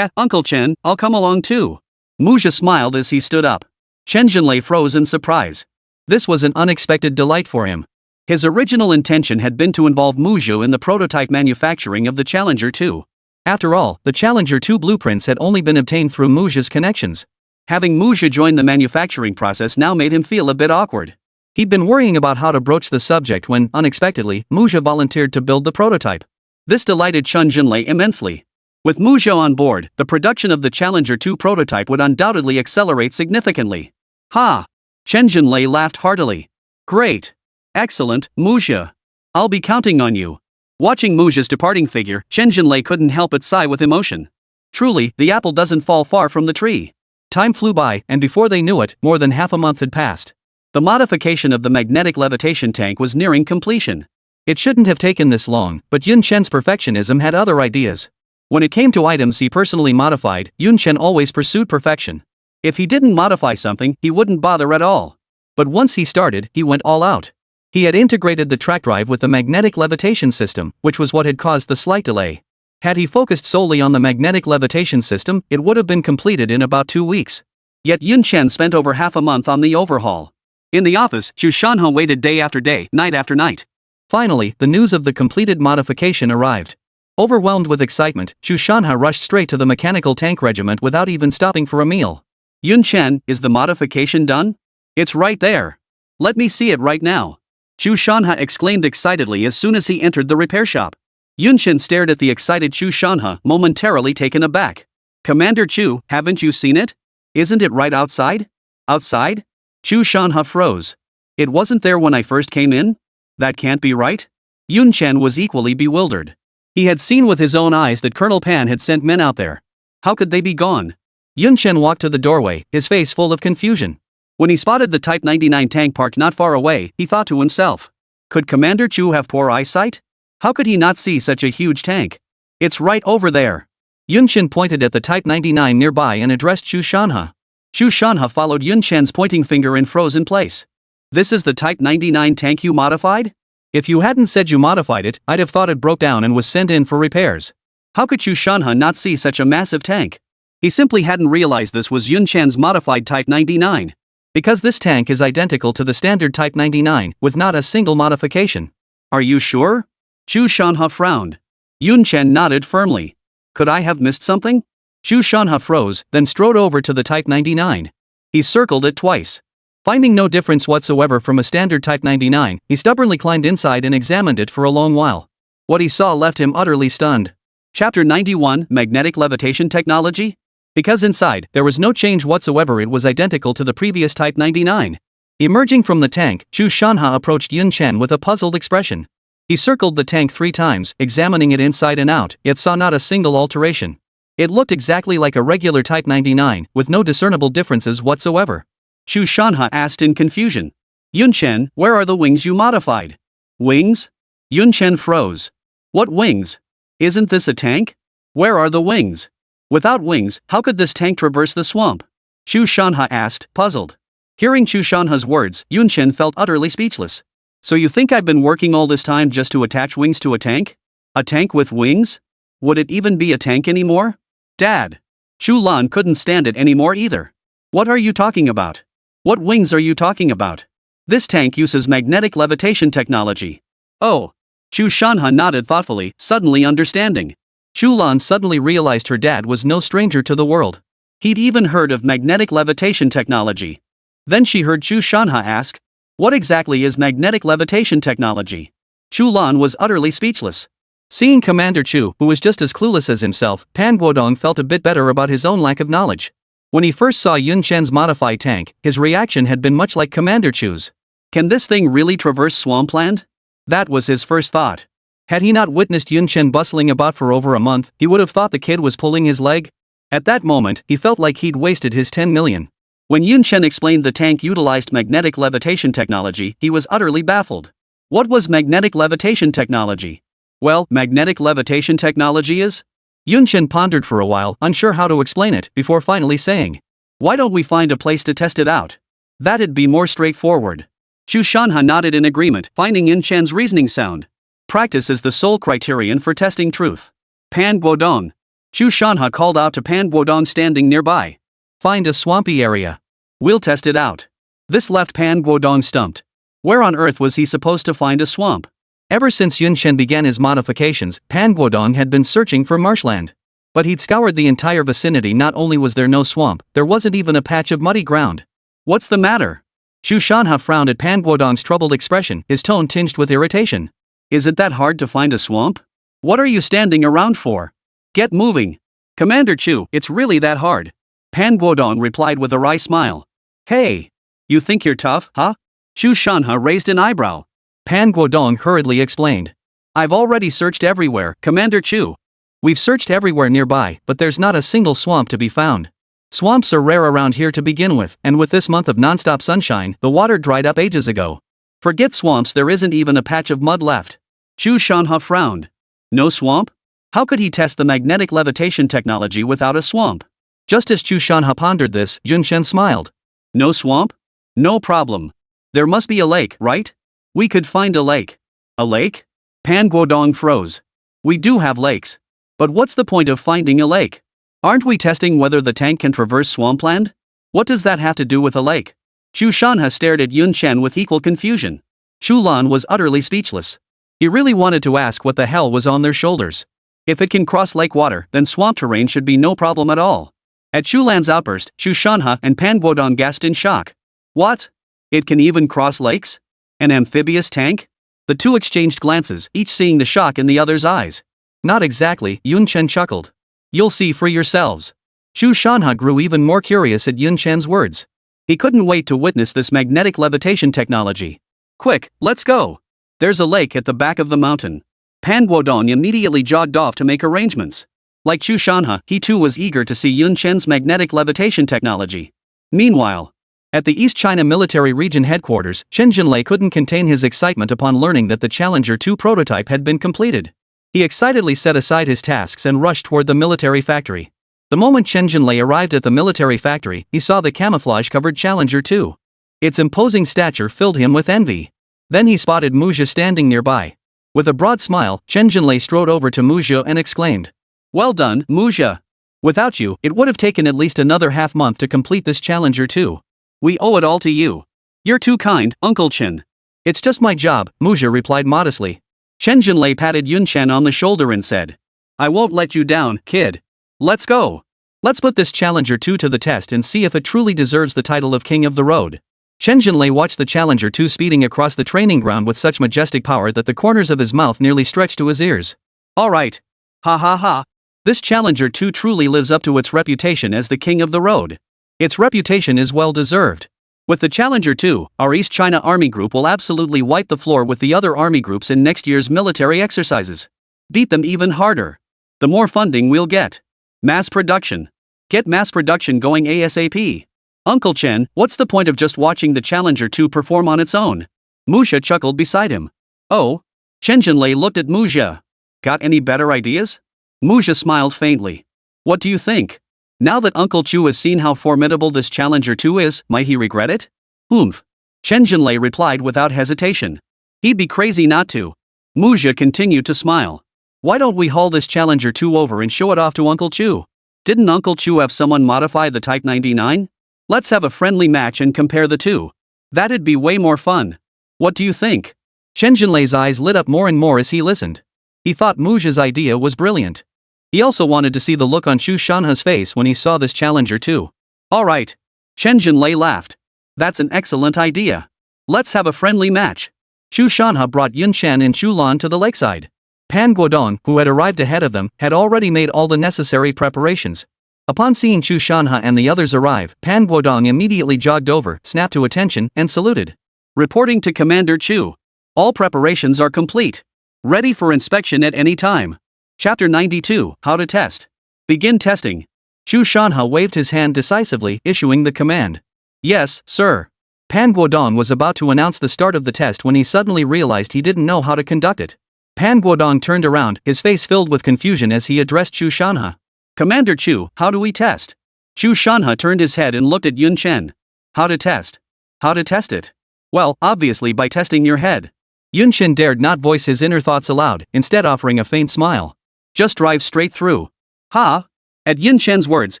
Uncle Chen, I'll come along too. Mu Zhe smiled as he stood up. Chen Jinlei froze in surprise. This was an unexpected delight for him. His original intention had been to involve Mu Zhe in the prototype manufacturing of the Challenger 2. After all, the Challenger 2 blueprints had only been obtained through Mu Zhe's connections. Having Mu Zhe join the manufacturing process now made him feel a bit awkward. He'd been worrying about how to broach the subject when, unexpectedly, Mu Zhe volunteered to build the prototype. This delighted Chen Jinlei immensely. With Mu Zhe on board, the production of the Challenger 2 prototype would undoubtedly accelerate significantly. Ha! Chen Jinlei laughed heartily. Great! Excellent, Mu Zhe. I'll be counting on you. Watching Mu Zhe's departing figure, Chen Jinlei couldn't help but sigh with emotion. Truly, the apple doesn't fall far from the tree. Time flew by, and before they knew it, more than half a month had passed. The modification of the magnetic levitation tank was nearing completion. It shouldn't have taken this long, but Yun Chen's perfectionism had other ideas. When it came to items he personally modified, Yun Chen always pursued perfection. If he didn't modify something, he wouldn't bother at all. But once he started, he went all out. He had integrated the track drive with the magnetic levitation system, which was what had caused the slight delay. Had he focused solely on the magnetic levitation system, it would have been completed in about 2 weeks. Yet Yun Chen spent over half a month on the overhaul. In the office, Chu Shanha waited day after day, night after night. Finally, the news of the completed modification arrived. Overwhelmed with excitement, Chu Shanha rushed straight to the mechanical tank regiment without even stopping for a meal. Yun Chen, is the modification done? It's right there. Let me see it right now. Chu Shanha exclaimed excitedly as soon as he entered the repair shop. Yun Chen stared at the excited Chu Shanha, momentarily taken aback. Commander Chu, haven't you seen it? Isn't it right outside? Outside? Chu Shanha froze. It wasn't there when I first came in? That can't be right? Yun Chen was equally bewildered. He had seen with his own eyes that Colonel Pan had sent men out there. How could they be gone? Yun Chen walked to the doorway, his face full of confusion. When he spotted the Type 99 tank parked not far away, he thought to himself. Could Commander Chu have poor eyesight? How could he not see such a huge tank? It's right over there. Yun Chen pointed at the Type 99 nearby and addressed Chu Shanha. Chu Shanha followed Yun Chen's pointing finger and froze in place. This is the Type 99 tank you modified? If you hadn't said you modified it, I'd have thought it broke down and was sent in for repairs. How could Chu Lan not see such a massive tank? He simply hadn't realized this was Yun Chan's modified Type 99. Because this tank is identical to the standard Type 99, with not a single modification. Are you sure? Chu Lan frowned. Yun Chen nodded firmly. Could I have missed something? Chu Lan froze, then strode over to the Type 99. He circled it twice. Finding no difference whatsoever from a standard Type 99, he stubbornly climbed inside and examined it for a long while. What he saw left him utterly stunned. Chapter 91, Magnetic Levitation Technology? Because inside, there was no change whatsoever. It was identical to the previous Type 99. Emerging from the tank, Chu Lan approached Yun Chen with a puzzled expression. He circled the tank 3 times, examining it inside and out, yet saw not a single alteration. It looked exactly like a regular Type 99, with no discernible differences whatsoever. Chu Lan asked in confusion. Yun Chen, where are the wings you modified? Wings? Yun Chen froze. What wings? Isn't this a tank? Where are the wings? Without wings, how could this tank traverse the swamp? Chu Lan asked, puzzled. Hearing Chu Lan's words, Yun Chen felt utterly speechless. So you think I've been working all this time just to attach wings to a tank? A tank with wings? Would it even be a tank anymore? Dad. Chu Lan couldn't stand it anymore either. What are you talking about? What wings are you talking about? This tank uses magnetic levitation technology. Oh. Chu Lan nodded thoughtfully, suddenly understanding. Chu Lan suddenly realized her dad was no stranger to the world. He'd even heard of magnetic levitation technology. Then she heard Chu Lan ask, what exactly is magnetic levitation technology? Chu Lan was utterly speechless. Seeing Commander Chu, who was just as clueless as himself, Pan Guodong felt a bit better about his own lack of knowledge. When he first saw Yun Chen's modified tank, his reaction had been much like Commander Chu's. Can this thing really traverse swampland? That was his first thought. Had he not witnessed Yun Chen bustling about for over a month, he would have thought the kid was pulling his leg. At that moment, he felt like he'd wasted his 10 million. When Yun Chen explained the tank utilized magnetic levitation technology, he was utterly baffled. What was magnetic levitation technology? Well, magnetic levitation technology is? Yun Chen pondered for a while, unsure how to explain it, before finally saying, why don't we find a place to test it out? That'd be more straightforward. Chu Lan nodded in agreement, finding Yun Chen's reasoning sound. Practice is the sole criterion for testing truth. Pan Guodong. Chu Lan called out to Pan Guodong standing nearby. Find a swampy area. We'll test it out. This left Pan Guodong stumped. Where on earth was he supposed to find a swamp? Ever since Yun Chen began his modifications, Pan Guodong had been searching for marshland. But he'd scoured the entire vicinity. Not only was there no swamp, there wasn't even a patch of muddy ground. What's the matter? Chu Lan frowned at Pan Guodong's troubled expression, his tone tinged with irritation. Is it that hard to find a swamp? What are you standing around for? Get moving. Commander Chu, it's really that hard. Pan Guodong replied with a wry smile. Hey! You think you're tough, huh? Chu Lan raised an eyebrow. Pan Guodong hurriedly explained. I've already searched everywhere, Commander Chu. We've searched everywhere nearby, but there's not a single swamp to be found. Swamps are rare around here to begin with, and with this month of non-stop sunshine, the water dried up ages ago. Forget swamps, there isn't even a patch of mud left. Chu Lan frowned. No swamp? How could he test the magnetic levitation technology without a swamp? Just as Chu Lan pondered this, Yun Chen smiled. No swamp? No problem. There must be a lake, right? We could find a lake. A lake? Pan Guodong froze. We do have lakes. But what's the point of finding a lake? Aren't we testing whether the tank can traverse swampland? What does that have to do with a lake? Chu Lan stared at Yun Chen with equal confusion. Chu Lan was utterly speechless. He really wanted to ask what the hell was on their shoulders. If it can cross lake water, then swamp terrain should be no problem at all. At Chu Lan's outburst, Chu Lan and Pan Guodong gasped in shock. What? It can even cross lakes? An amphibious tank? The two exchanged glances, each seeing the shock in the other's eyes. Not exactly, Yun Chen chuckled. You'll see for yourselves. Chu Lan grew even more curious at Yun Chen's words. He couldn't wait to witness this magnetic levitation technology. Quick, let's go. There's a lake at the back of the mountain. Pan Guodong immediately jogged off to make arrangements. Like Chu Lan, he too was eager to see Yun Chen's magnetic levitation technology. Meanwhile, at the East China Military Region headquarters, Chen Jinlei couldn't contain his excitement upon learning that the Challenger 2 prototype had been completed. He excitedly set aside his tasks and rushed toward the military factory. The moment Chen Jinlei arrived at the military factory, he saw the camouflage-covered Challenger 2. Its imposing stature filled him with envy. Then he spotted Muzha standing nearby. With a broad smile, Chen Jinlei strode over to Muzha and exclaimed. Well done, Muzha. Without you, it would have taken at least another half-month to complete this challenge or two. We owe it all to you. You're too kind, Uncle Chen. It's just my job, Muzha replied modestly. Chen Jinlei patted Yun Chen on the shoulder and said. I won't let you down, kid. Let's go. Let's put this Challenger 2 to the test and see if it truly deserves the title of King of the Road. Chen Jinlei watched the Challenger 2 speeding across the training ground with such majestic power that the corners of his mouth nearly stretched to his ears. Alright. Ha ha ha. This Challenger 2 truly lives up to its reputation as the King of the Road. Its reputation is well deserved. With the Challenger 2, our East China Army Group will absolutely wipe the floor with the other army groups in next year's military exercises. Beat them even harder. The more funding we'll get. Mass production. Get mass production going ASAP. Uncle Chen, what's the point of just watching the Challenger 2 perform on its own? Muzha chuckled beside him. Oh? Chen Jinlei looked at Muzha. Got any better ideas? Muzha smiled faintly. What do you think? Now that Uncle Chu has seen how formidable this Challenger 2 is, might he regret it? Chen Jinlei replied without hesitation. He'd be crazy not to. Muzha continued to smile. Why don't we haul this Challenger 2 over and show it off to Uncle Chu? Didn't Uncle Chu have someone modify the Type 99? Let's have a friendly match and compare the two. That'd be way more fun. What do you think? Chen Jinlei's eyes lit up more and more as he listened. He thought Muzha's idea was brilliant. He also wanted to see the look on Chu Shanha's face when he saw this Challenger 2. Alright. Chen Jinlei laughed. That's an excellent idea. Let's have a friendly match. Chu Shanha brought Yun Chen and Chu Lan to the lakeside. Pan Guodong, who had arrived ahead of them, had already made all the necessary preparations. Upon seeing Chu Shanha and the others arrive, Pan Guodong immediately jogged over, snapped to attention, and saluted. Reporting to Commander Chu. All preparations are complete. Ready for inspection at any time. Chapter 92, How to Test. Begin testing. Chu Shanha waved his hand decisively, issuing the command. Yes, sir. Pan Guodong was about to announce the start of the test when he suddenly realized he didn't know how to conduct it. Pan Guodong turned around, his face filled with confusion as he addressed Chu Shanha. Commander Chu, how do we test? Chu Shanha turned his head and looked at Yun Chen. How to test? How to test it? Well, obviously by testing your head. Yun Chen dared not voice his inner thoughts aloud, instead offering a faint smile. Just drive straight through. Ha! At Yun Chen's words,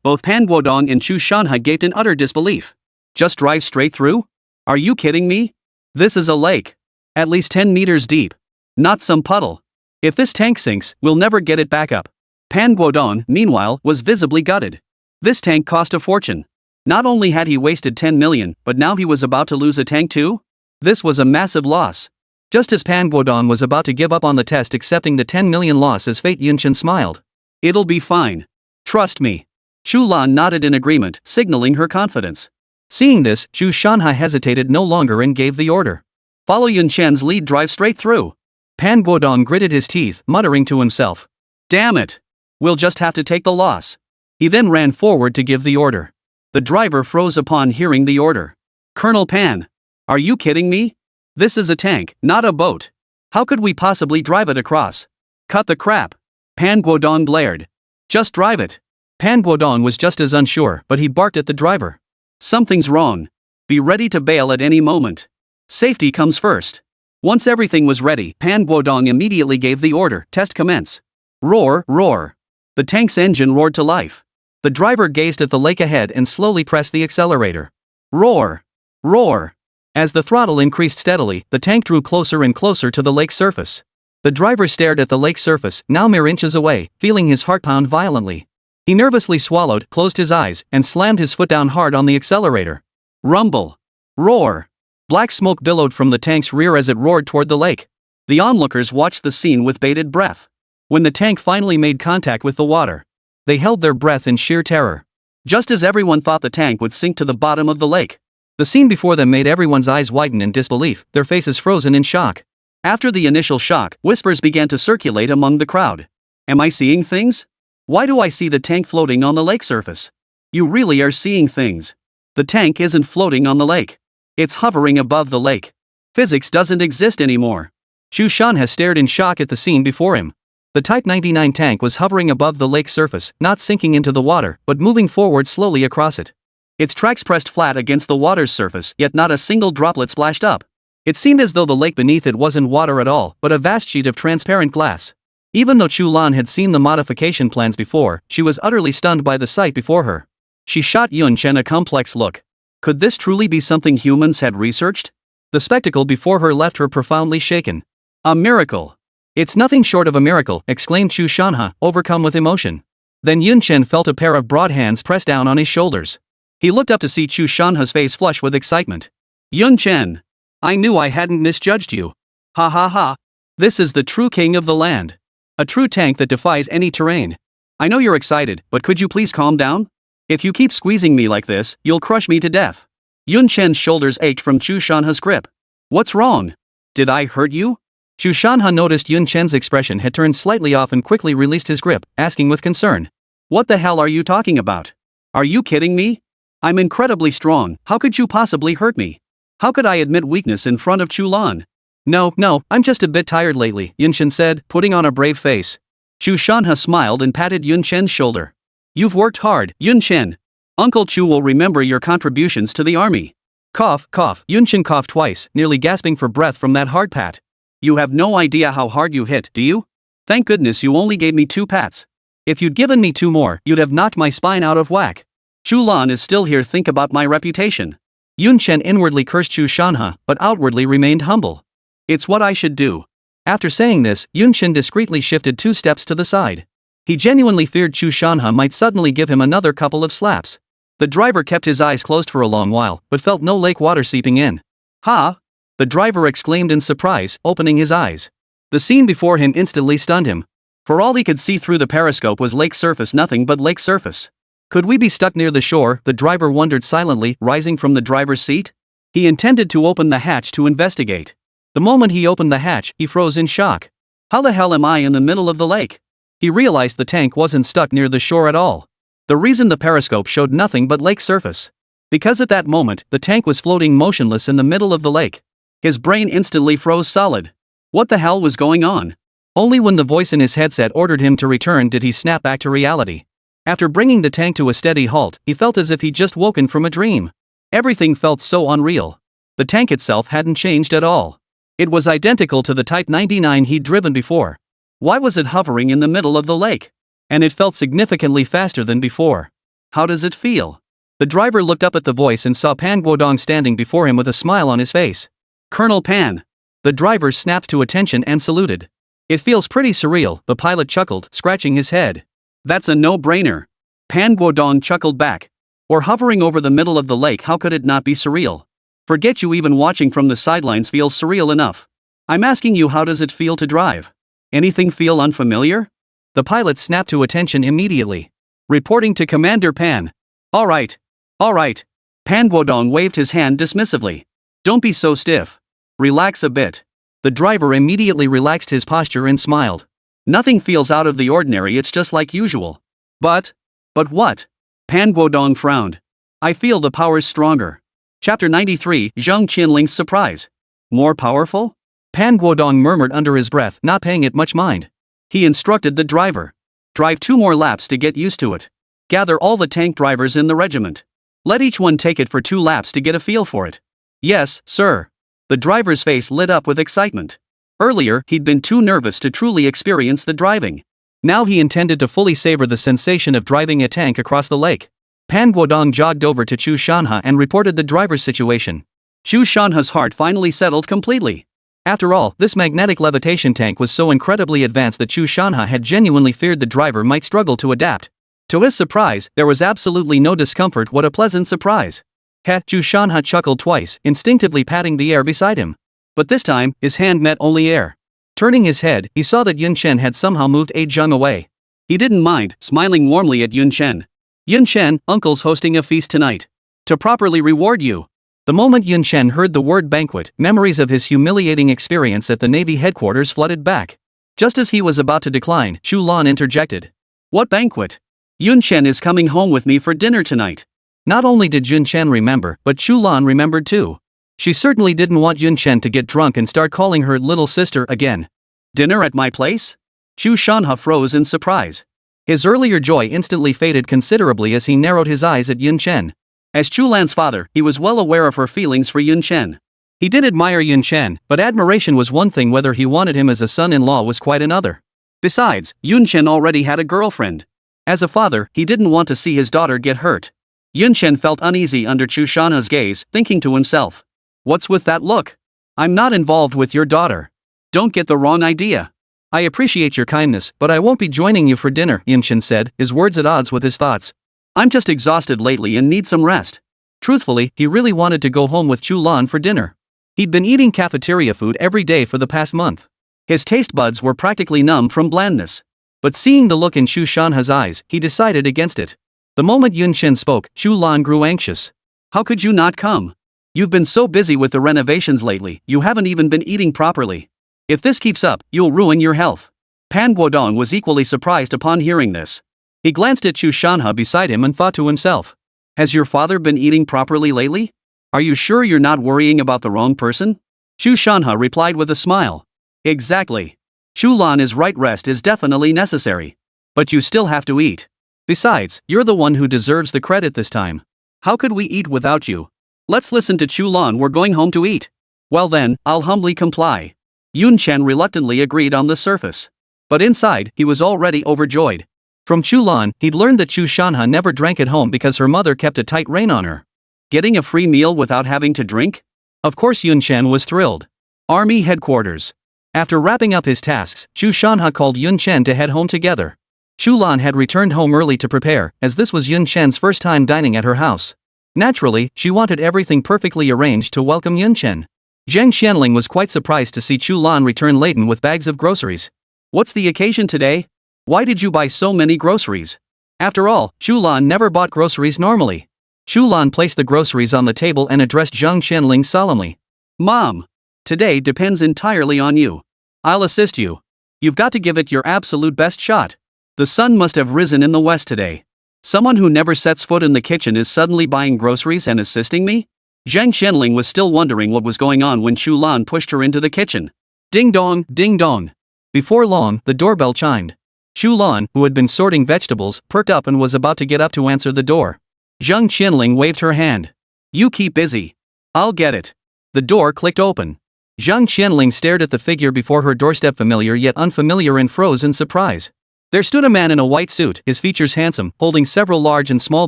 both Pan Guodong and Chu Shanha gaped in utter disbelief. Just drive straight through? Are you kidding me? This is a lake. At least 10 meters deep. Not some puddle. If this tank sinks, we'll never get it back up. Pan Guodong, meanwhile, was visibly gutted. This tank cost a fortune. Not only had he wasted 10 million, but now he was about to lose a tank too? This was a massive loss. Just as Pan Guodong was about to give up on the test, accepting the 10 million loss as fate, Yun Chen smiled. It'll be fine. Trust me. Chu Lan nodded in agreement, signaling her confidence. Seeing this, Chu Shanha hesitated no longer and gave the order. Follow Yun Chen's lead, drive straight through. Pan Guodong gritted his teeth, muttering to himself. Damn it. We'll just have to take the loss. He then ran forward to give the order. The driver froze upon hearing the order. Colonel Pan. Are you kidding me? This is a tank, not a boat. How could we possibly drive it across? Cut the crap. Pan Guodong glared. Just drive it. Pan Guodong was just as unsure, but he barked at the driver. Something's wrong. Be ready to bail at any moment. Safety comes first. Once everything was ready, Pan Guodong immediately gave the order, test commence. Roar, roar. The tank's engine roared to life. The driver gazed at the lake ahead and slowly pressed the accelerator. Roar, roar. As the throttle increased steadily, the tank drew closer and closer to the lake's surface. The driver stared at the lake's surface, now mere inches away, feeling his heart pound violently. He nervously swallowed, closed his eyes, and slammed his foot down hard on the accelerator. Rumble. Roar. Black smoke billowed from the tank's rear as it roared toward the lake. The onlookers watched the scene with bated breath. When the tank finally made contact with the water, they held their breath in sheer terror. Just as everyone thought the tank would sink to the bottom of the lake. The scene before them made everyone's eyes widen in disbelief, their faces frozen in shock. After the initial shock, whispers began to circulate among the crowd. Am I seeing things? Why do I see the tank floating on the lake surface? You really are seeing things. The tank isn't floating on the lake. It's hovering above the lake. Physics doesn't exist anymore. Chu Shanha stared in shock at the scene before him. The Type 99 tank was hovering above the lake's surface, not sinking into the water, but moving forward slowly across it. Its tracks pressed flat against the water's surface, yet not a single droplet splashed up. It seemed as though the lake beneath it wasn't water at all, but a vast sheet of transparent glass. Even though Chu Lan had seen the modification plans before, she was utterly stunned by the sight before her. She shot Yun Chen a complex look. Could this truly be something humans had researched? The spectacle before her left her profoundly shaken. A miracle. It's nothing short of a miracle, exclaimed Chu Shanha, overcome with emotion. Then Yun Chen felt a pair of broad hands press down on his shoulders. He looked up to see Chu Shanha's face flush with excitement. Yun Chen! I knew I hadn't misjudged you. Ha ha ha. This is the true king of the land. A true tank that defies any terrain. I know you're excited, but could you please calm down? If you keep squeezing me like this, you'll crush me to death. Yun Chen's shoulders ached from Chu Shanha's grip. What's wrong? Did I hurt you? Chu Shanha noticed Yun Chen's expression had turned slightly off and quickly released his grip, asking with concern. What the hell are you talking about? Are you kidding me? I'm incredibly strong, how could you possibly hurt me? How could I admit weakness in front of Chu Lan? No, I'm just a bit tired lately, Yun Chen said, putting on a brave face. Chu Shanha smiled and patted Yun Chen's shoulder. You've worked hard, Yun Chen. Uncle Chu will remember your contributions to the army. Cough, cough, Yun Chen coughed twice, nearly gasping for breath from that hard pat. You have no idea how hard you hit, do you? Thank goodness you only gave me 2 pats. If you'd given me 2 more, you'd have knocked my spine out of whack. Chu Lan is still here, think about my reputation. Yun Chen inwardly cursed Chu Shanha, but outwardly remained humble. It's what I should do. After saying this, Yun Chen discreetly shifted 2 steps to the side. He genuinely feared Chu Shanha might suddenly give him another couple of slaps. The driver kept his eyes closed for a long while, but felt no lake water seeping in. Ha! The driver exclaimed in surprise, opening his eyes. The scene before him instantly stunned him. For all he could see through the periscope was lake surface, nothing but lake surface. Could we be stuck near the shore? The driver wondered silently, rising from the driver's seat. He intended to open the hatch to investigate. The moment he opened the hatch, he froze in shock. How the hell am I in the middle of the lake? He realized the tank wasn't stuck near the shore at all. The reason the periscope showed nothing but lake surface. Because at that moment, the tank was floating motionless in the middle of the lake. His brain instantly froze solid. What the hell was going on? Only when the voice in his headset ordered him to return did he snap back to reality. After bringing the tank to a steady halt, he felt as if he'd just woken from a dream. Everything felt so unreal. The tank itself hadn't changed at all. It was identical to the Type 99 he'd driven before. Why was it hovering in the middle of the lake? And it felt significantly faster than before. How does it feel? The driver looked up at the voice and saw Pan Guodong standing before him with a smile on his face. Colonel Pan. The driver snapped to attention and saluted. It feels pretty surreal, the pilot chuckled, scratching his head. That's a no-brainer. Pan Guodong chuckled back. Or hovering over the middle of the lake, how could it not be surreal? Forget you even watching from the sidelines feels surreal enough. I'm asking you, how does it feel to drive? Anything feel unfamiliar? The pilot snapped to attention immediately. Reporting to Commander Pan. All right. Pan Guodong waved his hand dismissively. Don't be so stiff. Relax a bit. The driver immediately relaxed his posture and smiled. Nothing feels out of the ordinary, it's just like usual. But what? Pan Guodong frowned. I feel the power's stronger. Chapter 93, Zheng Qinling's surprise. More powerful? Pan Guodong murmured under his breath, not paying it much mind. He instructed the driver. Drive 2 more laps to get used to it. Gather all the tank drivers in the regiment. Let each one take it for 2 laps to get a feel for it. Yes, sir. The driver's face lit up with excitement. Earlier, he'd been too nervous to truly experience the driving. Now he intended to fully savor the sensation of driving a tank across the lake. Pan Guodong jogged over to Chu Shanha and reported the driver's situation. Chu Shanha's heart finally settled completely. After all, this magnetic levitation tank was so incredibly advanced that Chu Shanha had genuinely feared the driver might struggle to adapt. To his surprise, there was absolutely no discomfort. What a pleasant surprise. Chu Shanha chuckled twice, instinctively patting the air beside him. But this time, his hand met only air. Turning his head, he saw that Yun Chen had somehow moved A Zheng away. He didn't mind, smiling warmly at Yun Chen. Yun Chen, uncle's hosting a feast tonight. To properly reward you. The moment Yun Chen heard the word banquet, memories of his humiliating experience at the Navy headquarters flooded back. Just as he was about to decline, Chu Lan interjected. What banquet? Yun Chen is coming home with me for dinner tonight. Not only did Yun Chen remember, but Chu Lan remembered too. She certainly didn't want Yun Chen to get drunk and start calling her little sister again. Dinner at my place? Chu Shanha froze in surprise. His earlier joy instantly faded considerably as he narrowed his eyes at Yun Chen. As Chu Lan's father, he was well aware of her feelings for Yun Chen. He did admire Yun Chen, but admiration was one thing, whether he wanted him as a son-in-law was quite another. Besides, Yun Chen already had a girlfriend. As a father, he didn't want to see his daughter get hurt. Yun Chen felt uneasy under Chu Shanha's gaze, thinking to himself. What's with that look? I'm not involved with your daughter. Don't get the wrong idea. I appreciate your kindness, but I won't be joining you for dinner, Yun Chen said, his words at odds with his thoughts. I'm just exhausted lately and need some rest. Truthfully, he really wanted to go home with Chu Lan for dinner. He'd been eating cafeteria food every day for the past month. His taste buds were practically numb from blandness. But seeing the look in Chu Shanha's eyes, he decided against it. The moment Yun Chen spoke, Chu Lan grew anxious. How could you not come? You've been so busy with the renovations lately, you haven't even been eating properly. If this keeps up, you'll ruin your health. Pan Guodong was equally surprised upon hearing this. He glanced at Chu Shanha beside him and thought to himself. Has your father been eating properly lately? Are you sure you're not worrying about the wrong person? Chu Shanha replied with a smile. Exactly. Chu Lan is right, rest is definitely necessary. But you still have to eat. Besides, you're the one who deserves the credit this time. How could we eat without you? Let's listen to Chu Lan, we're going home to eat. Well then, I'll humbly comply. Yun Chen reluctantly agreed on the surface. But inside, he was already overjoyed. From Chu Lan, he'd learned that Chu Shanha never drank at home because her mother kept a tight rein on her. Getting a free meal without having to drink? Of course Yun Chen was thrilled. Army headquarters. After wrapping up his tasks, Chu Shanha called Yun Chen to head home together. Chu Lan had returned home early to prepare, as this was Yun Chen's first time dining at her house. Naturally, she wanted everything perfectly arranged to welcome Yun Chen. Zhang Xianling was quite surprised to see Chu Lan return laden with bags of groceries. What's the occasion today? Why did you buy so many groceries? After all, Chu Lan never bought groceries normally. Chu Lan placed the groceries on the table and addressed Zhang Xianling solemnly. Mom. Today depends entirely on you. I'll assist you. You've got to give it your absolute best shot. The sun must have risen in the west today. Someone who never sets foot in the kitchen is suddenly buying groceries and assisting me? Zhang Xianling was still wondering what was going on when Chu Lan pushed her into the kitchen. Ding dong, ding dong. Before long, the doorbell chimed. Chu Lan, who had been sorting vegetables, perked up and was about to get up to answer the door. Zhang Xianling waved her hand. You keep busy. I'll get it. The door clicked open. Zhang Xianling stared at the figure before her doorstep, familiar yet unfamiliar, and froze in surprise. There stood a man in a white suit, his features handsome, holding several large and small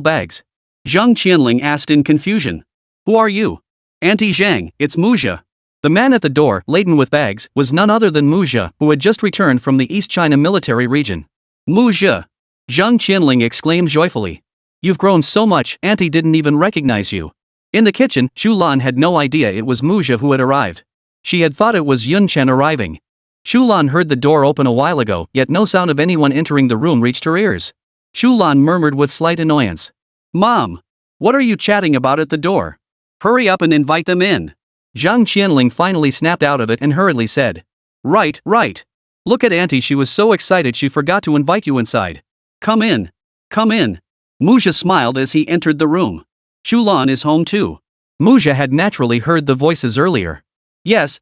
bags. Zhang Qianling asked in confusion. Who are you? Auntie Zhang, it's Muzha. The man at the door, laden with bags, was none other than Muzha, who had just returned from the East China military region. Muzha! Zhang Qianling exclaimed joyfully. You've grown so much, Auntie didn't even recognize you. In the kitchen, Chu Lan had no idea it was Muzha who had arrived. She had thought it was Yun Chen arriving. Chu Lan heard the door open a while ago, yet no sound of anyone entering the room reached her ears. Chu Lan murmured with slight annoyance. Mom! What are you chatting about at the door? Hurry up and invite them in. Zhang Qianling finally snapped out of it and hurriedly said. Right. Look at Auntie, she was so excited she forgot to invite you inside. Come in. Muzha smiled as he entered the room. Chu Lan is home too. Muzha had naturally heard the voices earlier. Yes.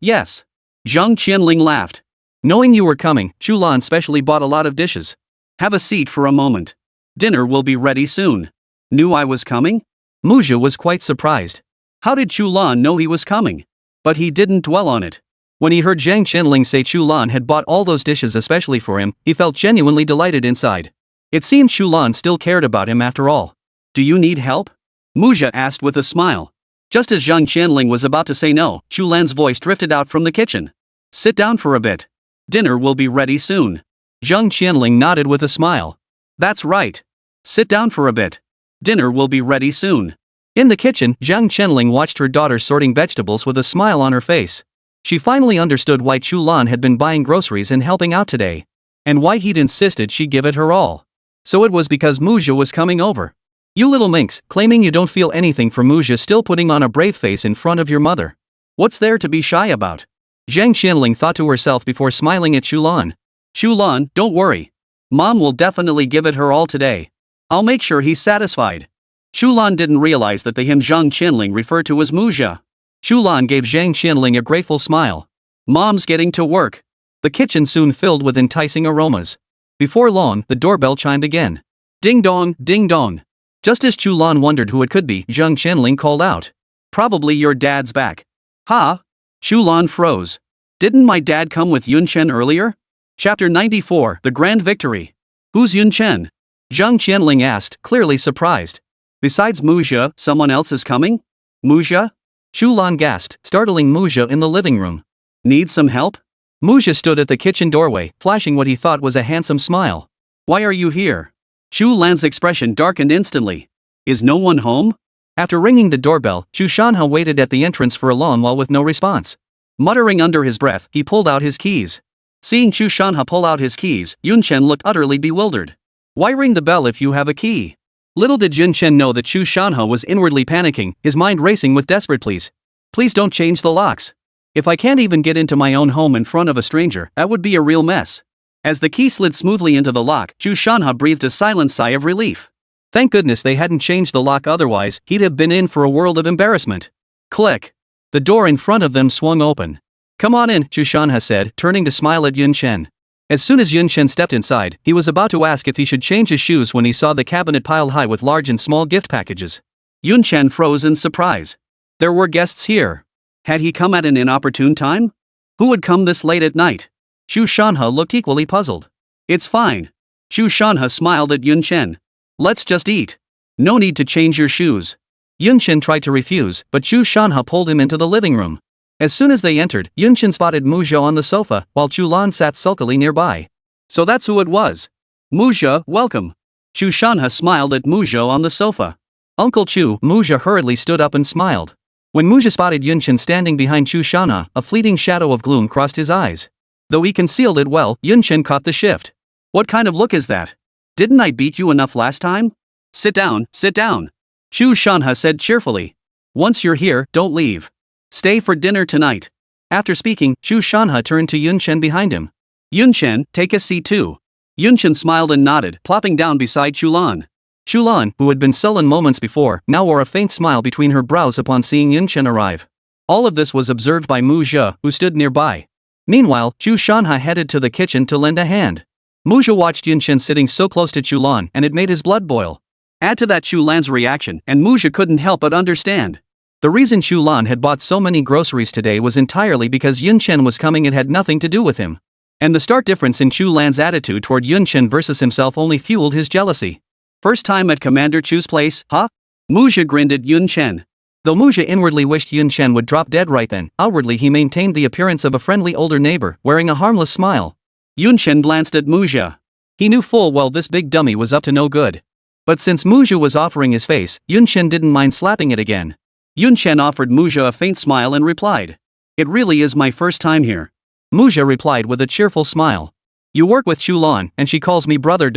Zhang Qianling laughed. Knowing you were coming, Chu Lan specially bought a lot of dishes. Have a seat for a moment. Dinner will be ready soon. Knew I was coming? Muzha was quite surprised. How did Chu Lan know he was coming? But he didn't dwell on it. When he heard Zhang Qianling say Chu Lan had bought all those dishes especially for him, he felt genuinely delighted inside. It seemed Chu Lan still cared about him after all. Do you need help? Muzha asked with a smile. Just as Zhang Qianling was about to say no, Chu Lan's voice drifted out from the kitchen. Sit down for a bit. Dinner will be ready soon. Zhang Qianling nodded with a smile. That's right. Sit down for a bit. Dinner will be ready soon. In the kitchen, Zhang Qianling watched her daughter sorting vegetables with a smile on her face. She finally understood why Chu Lan had been buying groceries and helping out today. And why he'd insisted she give it her all. So it was because Muzha was coming over. You little minx, claiming you don't feel anything for Muzha, still putting on a brave face in front of your mother. What's there to be shy about? Zhang Qianling thought to herself before smiling at Chu Lan. Chu Lan, don't worry. Mom will definitely give it her all today. I'll make sure he's satisfied. Chu Lan didn't realize that the him Zhang Qianling referred to as Muzha. Chu Lan gave Zhang Qianling a grateful smile. Mom's getting to work. The kitchen soon filled with enticing aromas. Before long, the doorbell chimed again. Ding dong, ding dong. Just as Chu Lan wondered who it could be, Zhang Qianling called out. Probably your dad's back. Ha! Chu Lan froze. Didn't my dad come with Yun Chen earlier? Chapter 94, The Grand Victory. Who's Yun Chen? Zhang Qianling asked, clearly surprised. Besides Muzha, someone else is coming? Muzha? Chu Lan gasped, startling Muzha in the living room. Need some help? Muzha stood at the kitchen doorway, flashing what he thought was a handsome smile. Why are you here? Chu Lan's expression darkened instantly. Is no one home? After ringing the doorbell, Chu Shanha waited at the entrance for a long while with no response. Muttering under his breath, he pulled out his keys. Seeing Chu Shanha pull out his keys, Yun Chen looked utterly bewildered. Why ring the bell if you have a key? Little did Yun Chen know that Chu Shanha was inwardly panicking, his mind racing with desperate pleas. Please don't change the locks. If I can't even get into my own home in front of a stranger, that would be a real mess. As the key slid smoothly into the lock, Chu Shanha breathed a silent sigh of relief. Thank goodness they hadn't changed the lock, otherwise he'd have been in for a world of embarrassment. Click. The door in front of them swung open. Come on in, Chu Shanha said, turning to smile at Yun Chen. As soon as Yun Chen stepped inside, he was about to ask if he should change his shoes when he saw the cabinet piled high with large and small gift packages. Yun Chen froze in surprise. There were guests here. Had he come at an inopportune time? Who would come this late at night? Chu Shanha looked equally puzzled. It's fine. Chu Shanha smiled at Yun Chen. Let's just eat. No need to change your shoes. Yun Chen tried to refuse, but Chu Shanha pulled him into the living room. As soon as they entered, Yun Chen spotted Muzha on the sofa, while Chu Lan sat sulkily nearby. So that's who it was. Muzha, welcome. Chu Shanha smiled at Muzha on the sofa. Uncle Chu, Muzha hurriedly stood up and smiled. When Muzha spotted Yun Chen standing behind Chu Shanha, a fleeting shadow of gloom crossed his eyes. Though he concealed it well, Yun Chen caught the shift. What kind of look is that? Didn't I beat you enough last time? Sit down, sit down. Chu Shanha said cheerfully. Once you're here, don't leave. Stay for dinner tonight. After speaking, Chu Shanha turned to Yun Chen behind him. Yun Chen, take a seat too. Yun Chen smiled and nodded, plopping down beside Chu Lan. Chu Lan, who had been sullen moments before, now wore a faint smile between her brows upon seeing Yun Chen arrive. All of this was observed by Muzha, who stood nearby. Meanwhile, Chu Shanha headed to the kitchen to lend a hand. Muzha watched Yun Chen sitting so close to Chu Lan, and it made his blood boil. Add to that Chu Lan's reaction, and Muzha couldn't help but understand. The reason Chu Lan had bought so many groceries today was entirely because Yun Chen was coming. It had nothing to do with him. And the stark difference in Chu Lan's attitude toward Yun Chen versus himself only fueled his jealousy. First time at Commander Chu's place, huh? Muzha grinned at Yun Chen. Though Muzha inwardly wished Yun Chen would drop dead right then, outwardly he maintained the appearance of a friendly older neighbor, wearing a harmless smile. Yun Chen glanced at Muzha. He knew full well this big dummy was up to no good. But since Muzha was offering his face, Yun Chen didn't mind slapping it again. Yun Chen offered Muzha a faint smile and replied. It really is my first time here. Muzha replied with a cheerful smile. You work with Chu Lan, and she calls me brother.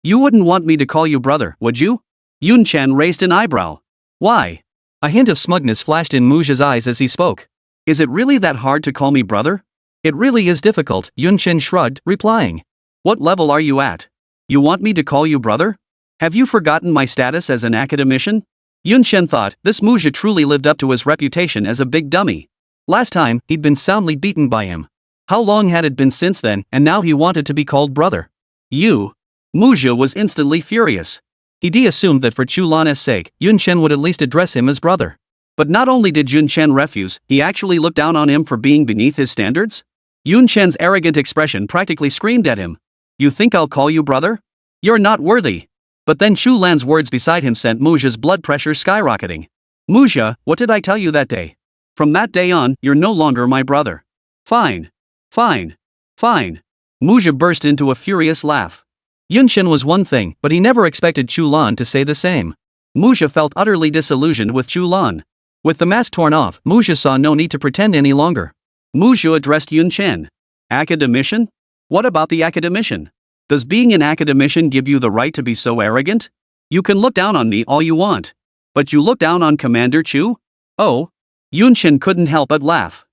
You wouldn't want me to call you brother, would you? Yun Chen raised an eyebrow. Why? A hint of smugness flashed in Muzha's eyes as he spoke. Is it really that hard to call me brother? It really is difficult, Yun Chen shrugged, replying. What level are you at? You want me to call you brother? Have you forgotten my status as an academician? Yun Chen thought this Muzha truly lived up to his reputation as a big dummy. Last time, he'd been soundly beaten by him. How long had it been since then, and now he wanted to be called brother? You? Muzha was instantly furious. He assumed that for Chu Lan's sake, Yun Chen would at least address him as brother. But not only did Yun Chen refuse, he actually looked down on him for being beneath his standards? Yun Chen's arrogant expression practically screamed at him. You think I'll call you brother? You're not worthy. But then Chu Lan's words beside him sent Muzha's blood pressure skyrocketing. Muzha, what did I tell you that day? From that day on, you're no longer my brother. Fine. Fine. Fine. Muzha burst into a furious laugh. Yun Chen was one thing, but he never expected Chu Lan to say the same. Muzha felt utterly disillusioned with Chu Lan. With the mask torn off, Muzha saw no need to pretend any longer. Muzha addressed Yun Chen. Academician? What about the academician? Does being an academician give you the right to be so arrogant? You can look down on me all you want. But you look down on Commander Chu? Oh? Yun Chen couldn't help but laugh.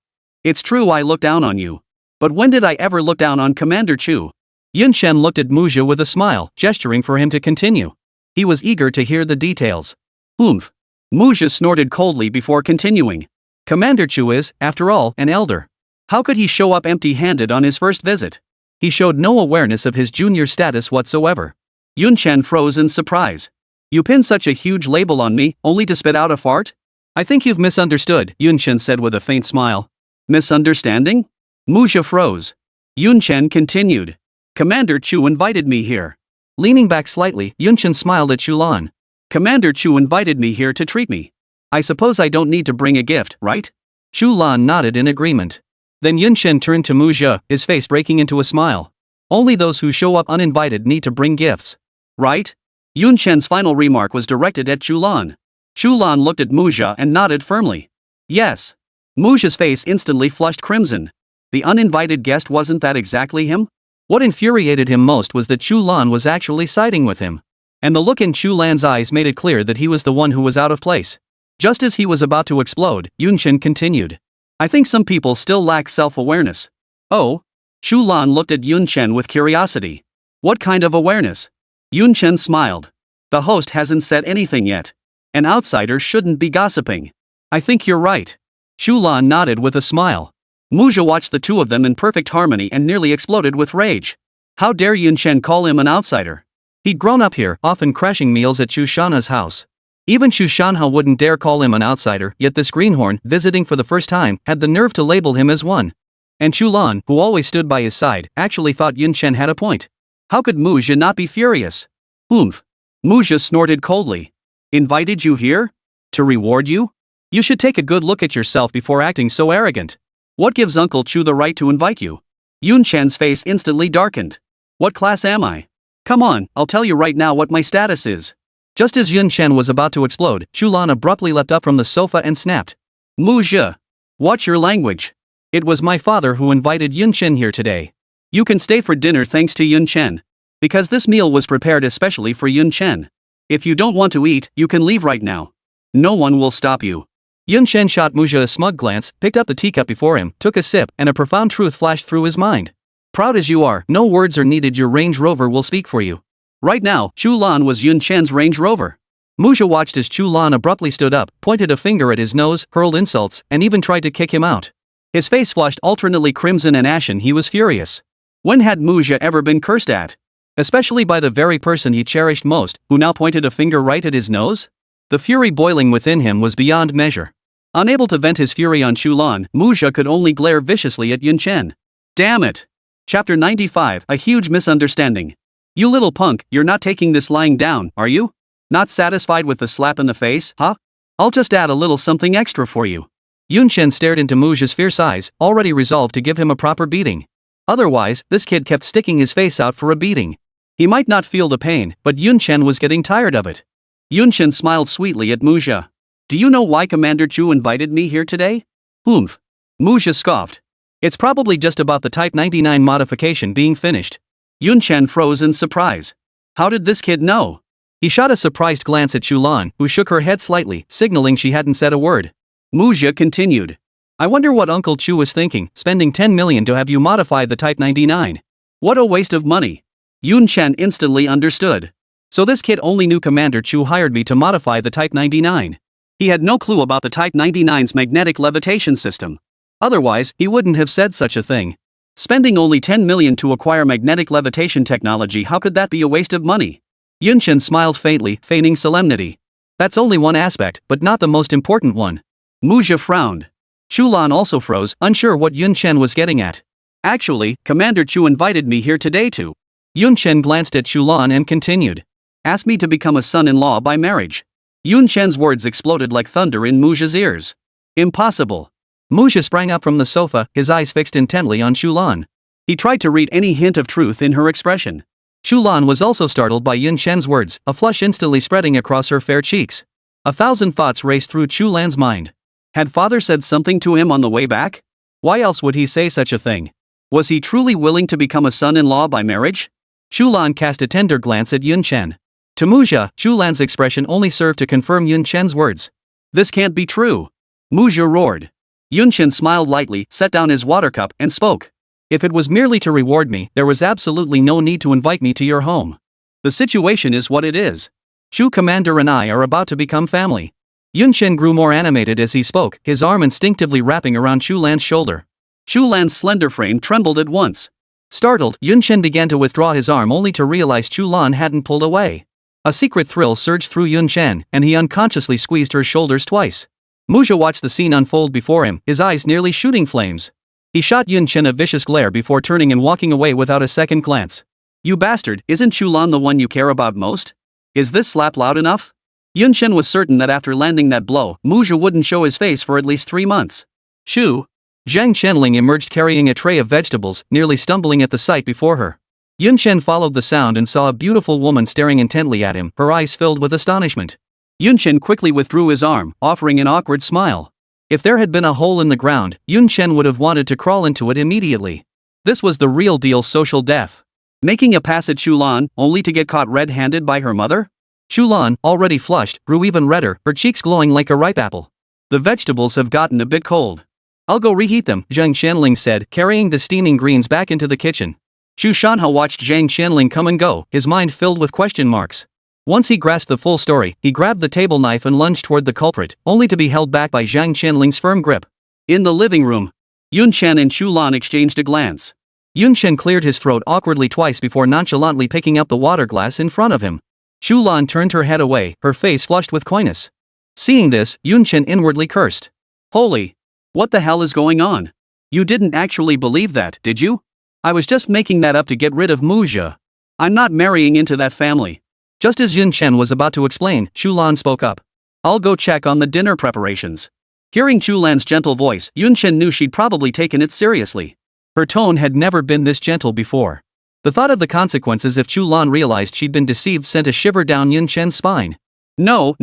It's true I look down on you. But when did I ever look down on Commander Chu? Yun Chen looked at Muzha with a smile, gesturing for him to continue. He was eager to hear the details. Oomph. Muzha snorted coldly before continuing. Commander Chu is, after all, an elder. How could he show up empty-handed on his first visit? He showed no awareness of his junior status whatsoever. Yun Chen froze in surprise. You pin such a huge label on me, only to spit out a fart? I think you've misunderstood, Yun Chen said with a faint smile. Misunderstanding? Muzha froze. Yun Chen continued. Commander Chu invited me here. Leaning back slightly, Yun Chen smiled at Chu Lan. Commander Chu invited me here to treat me. I suppose I don't need to bring a gift, right? Chu Lan nodded in agreement. Then Yun Chen turned to Muzha, his face breaking into a smile. Only those who show up uninvited need to bring gifts. Right? Yun Chen's final remark was directed at Chu Lan. Chu Lan looked at Muzha and nodded firmly. Yes. Muzha's face instantly flushed crimson. The uninvited guest, wasn't that exactly him? What infuriated him most was that Chu Lan was actually siding with him. And the look in Chu Lan's eyes made it clear that he was the one who was out of place. Just as he was about to explode, Yun Chen continued. I think some people still lack self-awareness. Oh? Chu Lan looked at Yun Chen with curiosity. What kind of awareness? Yun Chen smiled. The host hasn't said anything yet. An outsider shouldn't be gossiping. I think you're right. Chu Lan nodded with a smile. Muzha watched the two of them in perfect harmony and nearly exploded with rage. How dare Yun Chen call him an outsider? He'd grown up here, often crashing meals at Chu Shanha's house. Even Chu Shanha wouldn't dare call him an outsider, yet this greenhorn, visiting for the first time, had the nerve to label him as one. And Chu Lan, who always stood by his side, actually thought Yun Chen had a point. How could Muzha not be furious? Oomph. Muzha snorted coldly. Invited you here? To reward you? You should take a good look at yourself before acting so arrogant. What gives Uncle Chu the right to invite you? Yun Chen's face instantly darkened. What class am I? Come on, I'll tell you right now what my status is. Just as Yun Chen was about to explode, Chu Lan abruptly leapt up from the sofa and snapped. Muzha! Watch your language. It was my father who invited Yun Chen here today. You can stay for dinner thanks to Yun Chen. Because this meal was prepared especially for Yun Chen. If you don't want to eat, you can leave right now. No one will stop you. Yun Chen shot Muzha a smug glance, picked up the teacup before him, took a sip, and a profound truth flashed through his mind. Proud as you are, no words are needed, your Range Rover will speak for you. Right now, Chu Lan was Yun Chen's Range Rover. Muzha watched as Chu Lan abruptly stood up, pointed a finger at his nose, hurled insults, and even tried to kick him out. His face flushed alternately crimson and ashen. He was furious. When had Muzha ever been cursed at? Especially by the very person he cherished most, who now pointed a finger right at his nose? The fury boiling within him was beyond measure. Unable to vent his fury on Chu Lan, Muzha could only glare viciously at Yun Chen. Damn it! Chapter 95, A Huge Misunderstanding. You little punk, you're not taking this lying down, are you? Not satisfied with the slap in the face, huh? I'll just add a little something extra for you. Yun Chen stared into Muzha's fierce eyes, already resolved to give him a proper beating. Otherwise, this kid kept sticking his face out for a beating. He might not feel the pain, but Yun Chen was getting tired of it. Yun Chen smiled sweetly at Muzha. Do you know why Commander Chu invited me here today? Oomph. Muzha scoffed. It's probably just about the Type 99 modification being finished. Yun Chen froze in surprise. How did this kid know? He shot a surprised glance at Chu Lan, who shook her head slightly, signaling she hadn't said a word. Muzha continued. I wonder what Uncle Chu was thinking, spending 10 million to have you modify the Type 99. What a waste of money. Yun Chen instantly understood. So this kid only knew Commander Chu hired me to modify the Type 99. He had no clue about the Type 99's magnetic levitation system. Otherwise, he wouldn't have said such a thing. Spending only 10 million to acquire magnetic levitation technology, how could that be a waste of money? Yun Chen smiled faintly, feigning solemnity. That's only one aspect, but not the most important one. Muzha frowned. Chu Lan also froze, unsure what Yun Chen was getting at. Actually, Commander Chu invited me here today to. Yun Chen glanced at Chu Lan and continued. Asked me to become a son-in-law by marriage. Yun Chen's words exploded like thunder in Muzha's ears. Impossible. Muzha sprang up from the sofa, his eyes fixed intently on Chu Lan. He tried to read any hint of truth in her expression. Chu Lan was also startled by Yun Chen's words, a flush instantly spreading across her fair cheeks. 1,000 thoughts raced through Chu Lan's mind. Had father said something to him on the way back? Why else would he say such a thing? Was he truly willing to become a son-in-law by marriage? Chu Lan cast a tender glance at Yun Chen. To Muzha, Chu Lan's expression only served to confirm Yun Chen's words. This can't be true. Muzha roared. Yun Chen smiled lightly, set down his water cup, and spoke. If it was merely to reward me, there was absolutely no need to invite me to your home. The situation is what it is. Chu Commander and I are about to become family. Yun Chen grew more animated as he spoke, his arm instinctively wrapping around Chu Lan's shoulder. Chu Lan's slender frame trembled at once. Startled, Yun Chen began to withdraw his arm only to realize Chu Lan hadn't pulled away. A secret thrill surged through Yun Chen, and he unconsciously squeezed her shoulders twice. Muzha watched the scene unfold before him, his eyes nearly shooting flames. He shot Yun Chen a vicious glare before turning and walking away without a second glance. You bastard, isn't Chu Lan the one you care about most? Is this slap loud enough? Yun Chen was certain that after landing that blow, Muzha wouldn't show his face for at least 3 months. Shoo! Zhang Qianling emerged carrying a tray of vegetables, nearly stumbling at the sight before her. Yun Chen followed the sound and saw a beautiful woman staring intently at him, her eyes filled with astonishment. Yun Chen quickly withdrew his arm, offering an awkward smile. If there had been a hole in the ground, Yun Chen would have wanted to crawl into it immediately. This was the real deal social death. Making a pass at Chu Lan, only to get caught red-handed by her mother? Chu Lan, already flushed, grew even redder, her cheeks glowing like a ripe apple. The vegetables have gotten a bit cold. I'll go reheat them, Zhang Qianling said, carrying the steaming greens back into the kitchen. Chu Shanhao watched Zhang Qianling come and go, his mind filled with question marks. Once he grasped the full story, he grabbed the table knife and lunged toward the culprit, only to be held back by Zhang Qianling's firm grip. In the living room, Yun Chen and Chu Lan exchanged a glance. Yun Chen cleared his throat awkwardly twice before nonchalantly picking up the water glass in front of him. Chu Lan turned her head away, her face flushed with coyness. Seeing this, Yun Chen inwardly cursed. Holy! What the hell is going on? You didn't actually believe that, did you? I was just making that up to get rid of Muzha. I'm not marrying into that family. Just as Yun Chen was about to explain, Chu Lan spoke up. I'll go check on the dinner preparations. Hearing Chu Lan's gentle voice, Yun Chen knew she'd probably taken it seriously. Her tone had never been this gentle before. The thought of the consequences if Chu Lan realized she'd been deceived sent a shiver down Yun Chen's spine. No.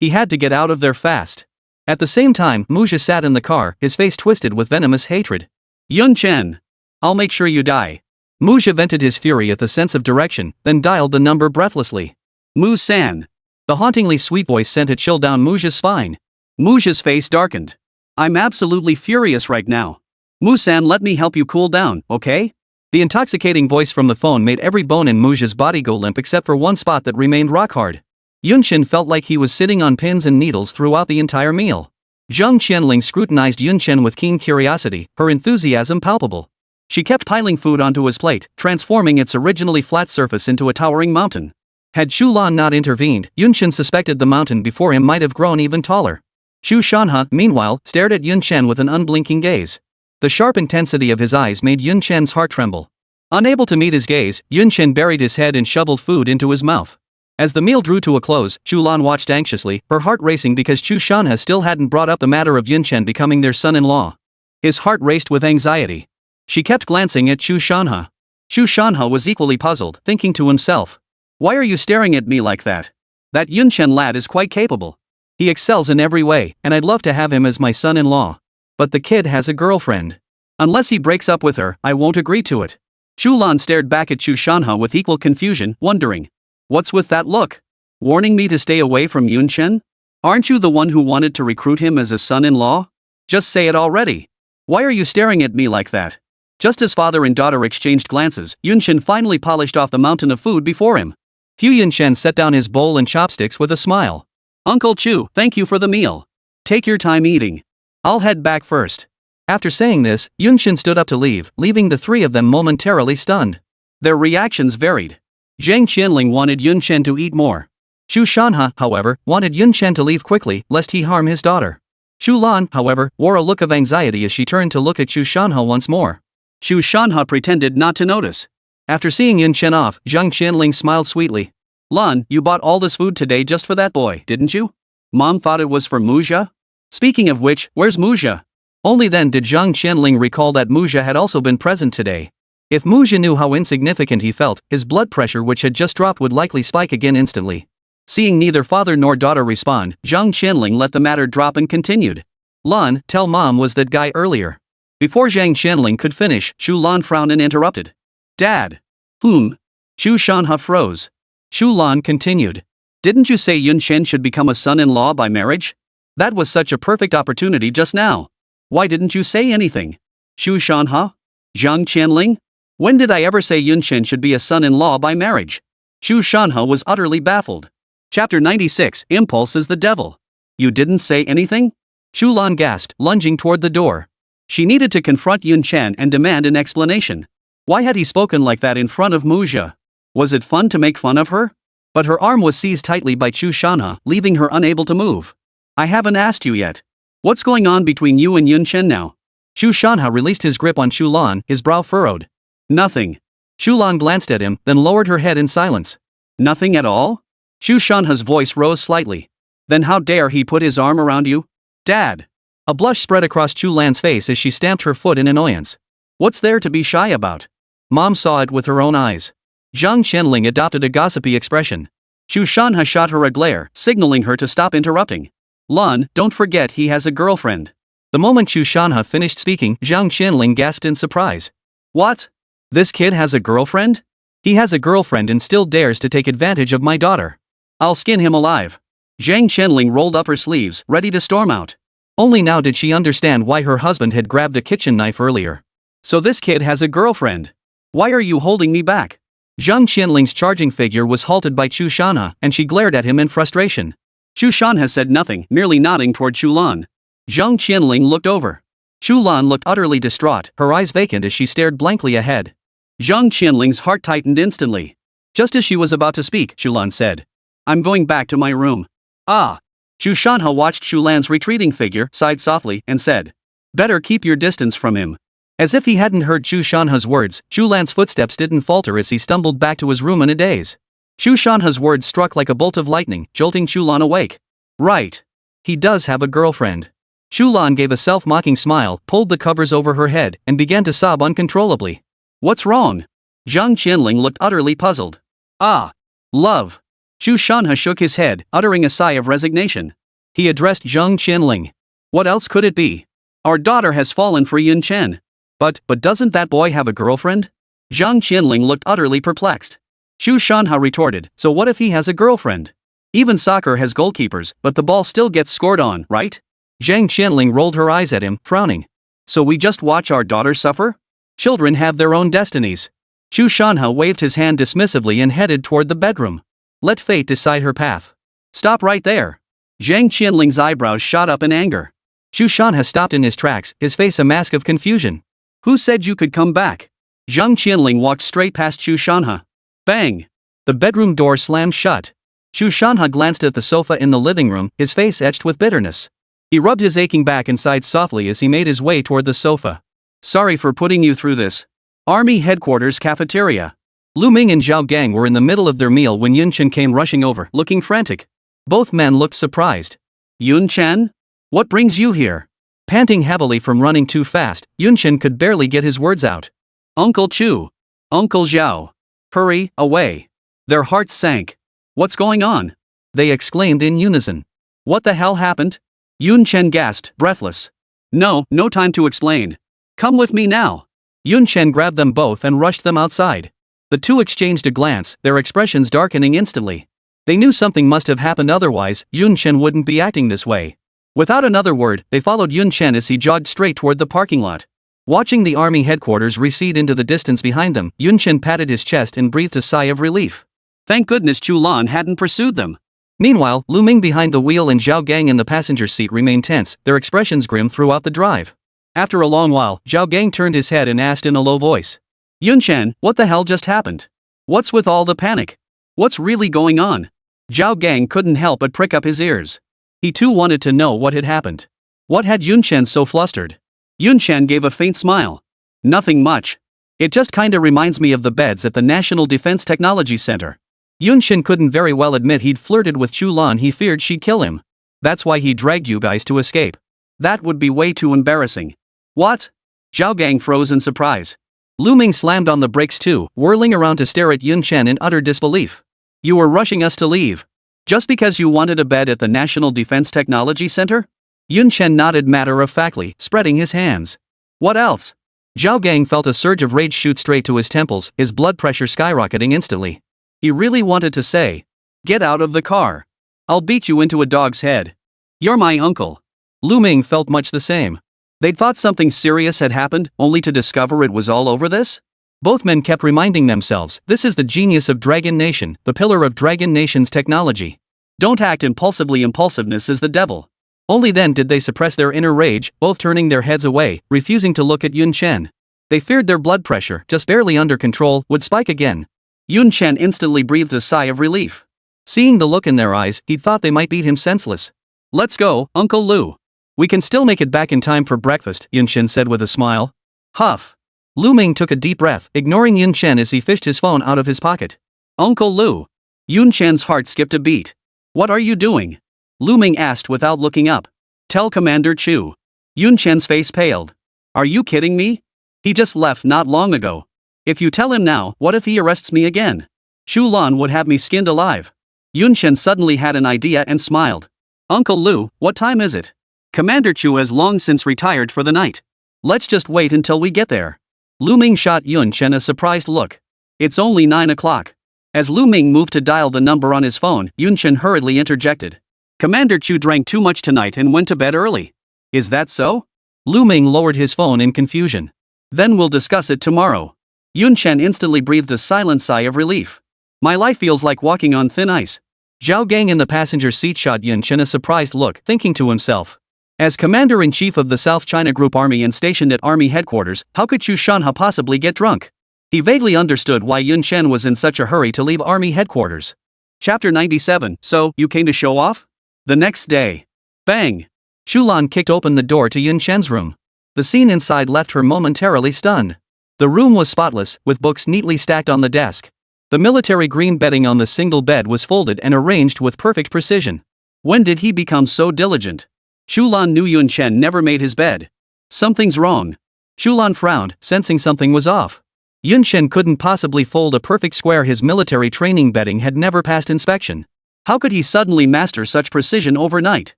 He had to get out of there fast. At the same time, Muzha sat in the car, his face twisted with venomous hatred. Yun Chen! I'll make sure you die. Muzha vented his fury at the sense of direction, then dialed the number breathlessly. Mu-san. The hauntingly sweet voice sent a chill down Muzha's spine. Muzha's face darkened. I'm absolutely furious right now. Mu-san, let me help you cool down, okay? The intoxicating voice from the phone made every bone in Muzha's body go limp except for one spot that remained rock hard. Yun Chen felt like he was sitting on pins and needles throughout the entire meal. Zhang Qianling scrutinized Yun Chen with keen curiosity, her enthusiasm palpable. She kept piling food onto his plate, transforming its originally flat surface into a towering mountain. Had Chu Lan not intervened, Yun Chen suspected the mountain before him might have grown even taller. Chu Shanha, meanwhile, stared at Yun Chen with an unblinking gaze. The sharp intensity of his eyes made Yun Chen's heart tremble. Unable to meet his gaze, Yun Chen buried his head and shoveled food into his mouth. As the meal drew to a close, Chu Lan watched anxiously, her heart racing because Chu Shanha still hadn't brought up the matter of Yun Chen becoming their son-in-law. His heart raced with anxiety. She kept glancing at Chu Shanha. Chu Shanha was equally puzzled, thinking to himself. Why are you staring at me like that? That Yun Chen lad is quite capable. He excels in every way, and I'd love to have him as my son-in-law. But the kid has a girlfriend. Unless he breaks up with her, I won't agree to it. Chu Lan stared back at Chu Shanha with equal confusion, wondering. What's with that look? Warning me to stay away from Yun Chen? Aren't you the one who wanted to recruit him as a son-in-law? Just say it already. Why are you staring at me like that? Just as father and daughter exchanged glances, Yun Chen finally polished off the mountain of food before him. Yun Chen set down his bowl and chopsticks with a smile. Uncle Chu, thank you for the meal. Take your time eating. I'll head back first. After saying this, Yun Chen stood up to leave, leaving the three of them momentarily stunned. Their reactions varied. Zhang Qianling wanted Yun Chen to eat more. Chu Shanha, however, wanted Yun Chen to leave quickly, lest he harm his daughter. Chu Lan, however, wore a look of anxiety as she turned to look at Chu Shanha once more. Chu Shanha pretended not to notice. After seeing Yun Chen off, Zhang Qianling smiled sweetly. Lan, you bought all this food today just for that boy, didn't you? Mom thought it was for Muzha? Speaking of which, where's Muzha? Only then did Zhang Qianling recall that Muzha had also been present today. If Muzha knew how insignificant he felt, his blood pressure which had just dropped would likely spike again instantly. Seeing neither father nor daughter respond, Zhang Qianling let the matter drop and continued. Lan, tell mom was that guy earlier. Before Zhang Qianling could finish, Chu Lan frowned and interrupted. Dad. Chu Shanha froze. Chu Lan continued. Didn't you say Yun Chen should become a son-in-law by marriage? That was such a perfect opportunity just now. Why didn't you say anything? Chu Shanha? Zhang Qianling? When did I ever say Yun Chen should be a son-in-law by marriage? Chu Shanha was utterly baffled. Chapter 96, Impulse is the Devil. You didn't say anything? Chu Lan gasped, lunging toward the door. She needed to confront Yun Chen and demand an explanation. Why had he spoken like that in front of Muzha? Was it fun to make fun of her? But her arm was seized tightly by Chu Shanha, leaving her unable to move. I haven't asked you yet. What's going on between you and Yun Chen now? Chu Shanha released his grip on Chu Lan, his brow furrowed. Nothing. Chu Lan glanced at him, then lowered her head in silence. Nothing at all? Chu Shanha's voice rose slightly. Then how dare he put his arm around you? Dad! A blush spread across Chu Lan's face as she stamped her foot in annoyance. What's there to be shy about? Mom saw it with her own eyes. Zhang Qianling adopted a gossipy expression. Chu Shanha shot her a glare, signaling her to stop interrupting. Lan, don't forget he has a girlfriend. The moment Chu Shanha finished speaking, Zhang Qianling gasped in surprise. What? This kid has a girlfriend? He has a girlfriend and still dares to take advantage of my daughter. I'll skin him alive. Zhang Qianling rolled up her sleeves, ready to storm out. Only now did she understand why her husband had grabbed a kitchen knife earlier. So this kid has a girlfriend. Why are you holding me back? Zhang Qianling's charging figure was halted by Chu Shanha, and she glared at him in frustration. Chu Shanha said nothing, merely nodding toward Chu Lan. Zhang Qianling looked over. Chu Lan looked utterly distraught, her eyes vacant as she stared blankly ahead. Zhang Qianling's heart tightened instantly. Just as she was about to speak, Chu Lan said, "I'm going back to my room." Ah! Chu Shanha watched Chu Lan's retreating figure, sighed softly, and said, "Better keep your distance from him." As if he hadn't heard Chu Shanha's words, Chu Lan's footsteps didn't falter as he stumbled back to his room in a daze. Chu Shanha's words struck like a bolt of lightning, jolting Chu Lan awake. Right. He does have a girlfriend. Chu Lan gave a self-mocking smile, pulled the covers over her head, and began to sob uncontrollably. What's wrong? Zhang Qianling looked utterly puzzled. Ah. Love. Chu Shanha shook his head, uttering a sigh of resignation. He addressed Zhang Qianling. What else could it be? Our daughter has fallen for Yun Chen. But doesn't that boy have a girlfriend? Zhang Qianling looked utterly perplexed. Chu Shanha retorted, so what if he has a girlfriend? Even soccer has goalkeepers, but the ball still gets scored on, right? Zhang Qianling rolled her eyes at him, frowning. So we just watch our daughter suffer? Children have their own destinies. Chu Shanha waved his hand dismissively and headed toward the bedroom. Let fate decide her path. Stop right there. Zhang Qianling's eyebrows shot up in anger. Chu Shanha stopped in his tracks, his face a mask of confusion. Who said you could come back? Zhang Qianling walked straight past Chu Shanha. Bang! The bedroom door slammed shut. Chu Shanha glanced at the sofa in the living room, his face etched with bitterness. He rubbed his aching back and sighed softly as he made his way toward the sofa. Sorry for putting you through this. Army Headquarters Cafeteria. Lu Ming and Zhao Gang were in the middle of their meal when Yun Chen came rushing over, looking frantic. Both men looked surprised. Yun Chen? What brings you here? Panting heavily from running too fast, Yun Chen could barely get his words out. Uncle Chu. Uncle Zhao. Hurry, away. Their hearts sank. What's going on? They exclaimed in unison. What the hell happened? Yun Chen gasped, breathless. No time to explain. Come with me now. Yun Chen grabbed them both and rushed them outside. The two exchanged a glance, their expressions darkening instantly. They knew something must have happened, otherwise Yun Chen wouldn't be acting this way. Without another word, they followed Yun Chen as he jogged straight toward the parking lot. Watching the army headquarters recede into the distance behind them, Yun Chen patted his chest and breathed a sigh of relief. Thank goodness Chu Lan hadn't pursued them. Meanwhile, Lu Ming behind the wheel and Zhao Gang in the passenger seat remained tense, their expressions grim throughout the drive. After a long while, Zhao Gang turned his head and asked in a low voice. Yun Chen, what the hell just happened? What's with all the panic? What's really going on? Zhao Gang couldn't help but prick up his ears. He too wanted to know what had happened. What had Yun Chen so flustered? Yun Chen gave a faint smile. Nothing much. It just kinda reminds me of the beds at the National Defense Technology Center. Yun Chen couldn't very well admit he'd flirted with Chu Lan. He feared she'd kill him. That's why he dragged you guys to escape. That would be way too embarrassing. What? Zhao Gang froze in surprise. Lu Ming slammed on the brakes too, whirling around to stare at Yun Chen in utter disbelief. You were rushing us to leave. Just because you wanted a bed at the National Defense Technology Center? Yun Chen nodded matter-of-factly, spreading his hands. What else? Zhao Gang felt a surge of rage shoot straight to his temples, his blood pressure skyrocketing instantly. He really wanted to say, "Get out of the car. I'll beat you into a dog's head. You're my uncle." Lu Ming felt much the same. They'd thought something serious had happened, only to discover it was all over this? Both men kept reminding themselves, this is the genius of Dragon Nation, the pillar of Dragon Nation's technology. Don't act impulsively. Impulsiveness is the devil. Only then did they suppress their inner rage, both turning their heads away, refusing to look at Yun Chen. They feared their blood pressure, just barely under control, would spike again. Yun Chen instantly breathed a sigh of relief. Seeing the look in their eyes, he'd thought they might beat him senseless. Let's go, Uncle Lu. We can still make it back in time for breakfast, Yun Chen said with a smile. Huff. Lu Ming took a deep breath, ignoring Yun Chen as he fished his phone out of his pocket. Uncle Lu. Yun Chen's heart skipped a beat. What are you doing? Lu Ming asked without looking up. Tell Commander Chu. Yun Chen's face paled. Are you kidding me? He just left not long ago. If you tell him now, what if he arrests me again? Chu Lan would have me skinned alive. Yun Chen suddenly had an idea and smiled. Uncle Lu, what time is it? Commander Chu has long since retired for the night. Let's just wait until we get there. Lu Ming shot Yun Chen a surprised look. It's only 9 o'clock. As Lu Ming moved to dial the number on his phone, Yun Chen hurriedly interjected. Commander Chu drank too much tonight and went to bed early. Is that so? Lu Ming lowered his phone in confusion. Then we'll discuss it tomorrow. Yun Chen instantly breathed a silent sigh of relief. My life feels like walking on thin ice. Zhao Gang in the passenger seat shot Yun Chen a surprised look, thinking to himself. As Commander-in-Chief of the South China Group Army and stationed at Army headquarters, how could Chu Lan possibly get drunk? He vaguely understood why Yun Chen was in such a hurry to leave Army headquarters. Chapter 97. So, you came to show off? The next day. Bang! Chu Lan kicked open the door to Yun Chen's room. The scene inside left her momentarily stunned. The room was spotless, with books neatly stacked on the desk. The military green bedding on the single bed was folded and arranged with perfect precision. When did he become so diligent? Chu Lan knew Yun Chen never made his bed. Something's wrong. Chu Lan frowned, sensing something was off. Yun Chen couldn't possibly fold a perfect square. His military training bedding had never passed inspection. How could he suddenly master such precision overnight?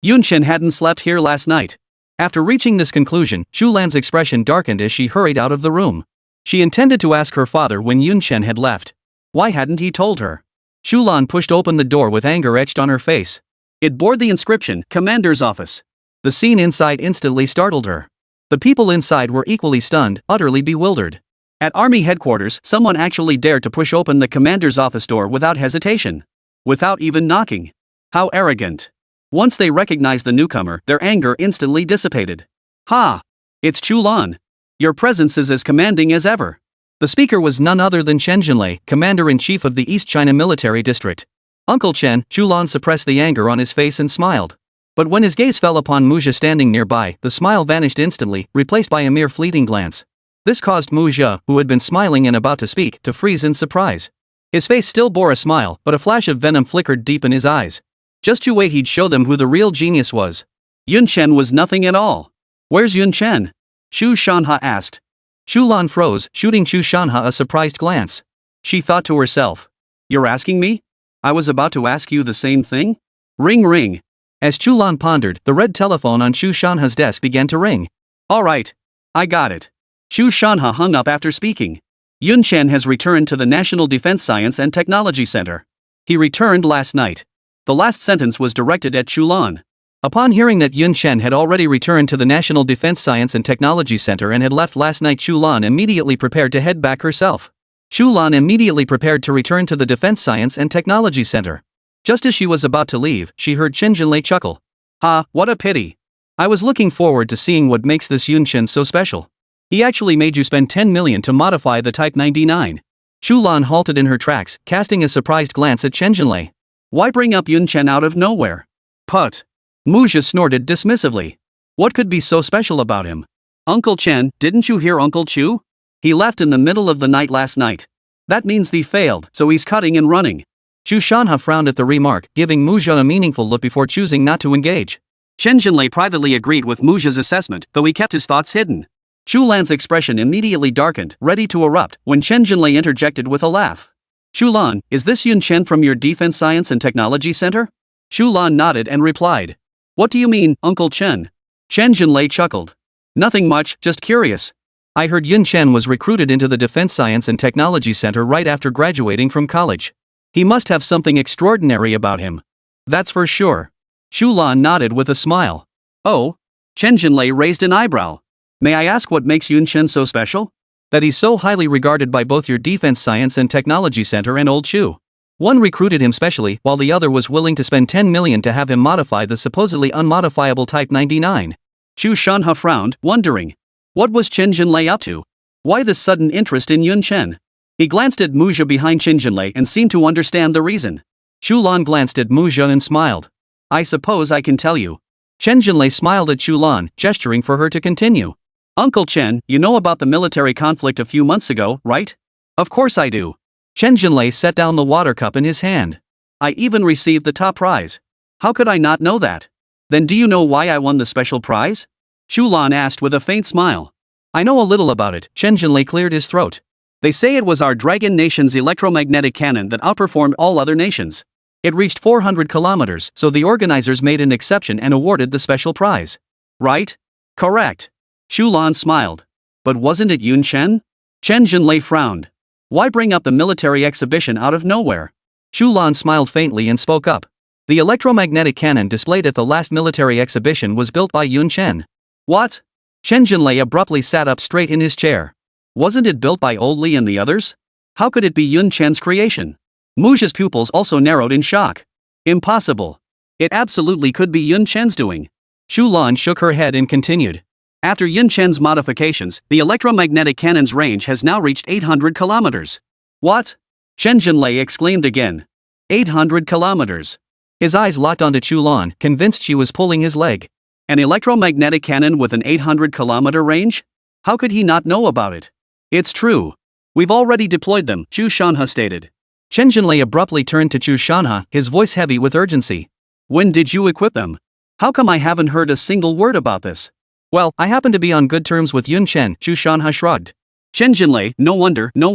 Yun Chen hadn't slept here last night. After reaching this conclusion, Chu Lan's expression darkened as she hurried out of the room. She intended to ask her father when Yun Chen had left. Why hadn't he told her? Chu Lan pushed open the door with anger etched on her face. It bore the inscription, Commander's Office. The scene inside instantly startled her. The people inside were equally stunned, utterly bewildered. At Army headquarters, someone actually dared to push open the Commander's office door without hesitation. Without even knocking. How arrogant. Once they recognized the newcomer, their anger instantly dissipated. Ha! It's Chu Lan. Your presence is as commanding as ever. The speaker was none other than Chen Jinlei, Commander-in-Chief of the East China Military District. Uncle Chen. Chu Lan suppressed the anger on his face and smiled. But when his gaze fell upon Mu Zhe standing nearby, the smile vanished instantly, replaced by a mere fleeting glance. This caused Mu Zhe, who had been smiling and about to speak, to freeze in surprise. His face still bore a smile, but a flash of venom flickered deep in his eyes. Just you wait, he'd show them who the real genius was. Yun Chen was nothing at all. Where's Yun Chen? Chu Shanha asked. Chu Lan froze, shooting Chu Shanha a surprised glance. She thought to herself. You're asking me? I was about to ask you the same thing? Ring ring. As Chu Lan pondered, the red telephone on Chu Shanha's desk began to ring. All right. I got it. Chu Shanha hung up after speaking. Yun Chen has returned to the National Defense Science and Technology Center. He returned last night. The last sentence was directed at Chu Lan. Upon hearing that Yun Chen had already returned to the National Defense Science and Technology Center and had left last night, Chu Lan immediately prepared to head back herself. Chu Lan immediately prepared to return to the Defense Science and Technology Center. Just as she was about to leave, she heard Chen Jinlei chuckle. Ha, what a pity. I was looking forward to seeing what makes this Yun Chen so special. He actually made you spend 10 million to modify the Type 99. Chu Lan halted in her tracks, casting a surprised glance at Chen Jinlei. Why bring up Yun Chen out of nowhere? Put. Mu Zhe snorted dismissively. What could be so special about him? Uncle Chen, didn't you hear Uncle Chu? He left in the middle of the night last night. That means he failed, so he's cutting and running. Chu Shanha frowned at the remark, giving Mu Zhe a meaningful look before choosing not to engage. Chen Jinlei privately agreed with Mu Zhe's assessment, though he kept his thoughts hidden. Chu Lan's expression immediately darkened, ready to erupt, when Chen Jinlei interjected with a laugh. Chu Lan, is this Yun Chen from your Defense Science and Technology Center? Chu Lan nodded and replied. What do you mean, Uncle Chen? Chen Jinlei chuckled. Nothing much, just curious. I heard Yun Chen was recruited into the Defense Science and Technology Center right after graduating from college. He must have something extraordinary about him. That's for sure. Chu Lan nodded with a smile. Oh? Chen Jinlei raised an eyebrow. May I ask what makes Yun Chen so special? That he's so highly regarded by both your Defense Science and Technology Center and Old Chu. One recruited him specially, while the other was willing to spend 10 million to have him modify the supposedly unmodifiable Type 99. Chu Shanha frowned, wondering. What was Chen Jinlei up to? Why this sudden interest in Yun Chen? He glanced at Mu Zhe behind Chen Jinlei and seemed to understand the reason. Chu Lan glanced at Mu Zhe and smiled. I suppose I can tell you. Chen Jinlei smiled at Chu Lan, gesturing for her to continue. Uncle Chen, you know about the military conflict a few months ago, right? Of course I do. Chen Jinlei set down the water cup in his hand. I even received the top prize. How could I not know that? Then do you know why I won the special prize? Chu Lan asked with a faint smile. I know a little about it. Chen Jinlei cleared his throat. They say it was our Dragon Nation's electromagnetic cannon that outperformed all other nations. It reached 400 kilometers, so the organizers made an exception and awarded the special prize. Right? Correct. Chu Lan smiled. But wasn't it Yun Chen? Chen Jinlei frowned. Why bring up the military exhibition out of nowhere? Chu Lan smiled faintly and spoke up. The electromagnetic cannon displayed at the last military exhibition was built by Yun Chen. What? Chen Jinlei abruptly sat up straight in his chair. Wasn't it built by Old Li and the others? How could it be Yun Chen's creation? Muja's pupils also narrowed in shock. Impossible. It absolutely could be Yun Chen's doing. Chu Lan shook her head and continued. After Yun Chen's modifications, the electromagnetic cannon's range has now reached 800 kilometers. What? Chen Jinlei exclaimed again. 800 kilometers. His eyes locked onto Chu Lan, convinced she was pulling his leg. An electromagnetic cannon with an 800-kilometer range? How could he not know about it? It's true. We've already deployed them, Chu Shanha stated. Chen Jinlei abruptly turned to Chu Shanha, his voice heavy with urgency. When did you equip them? How come I haven't heard a single word about this? Well, I happen to be on good terms with Yun Chen, Chu Shanha shrugged. Chen Jinlei, no wonder. No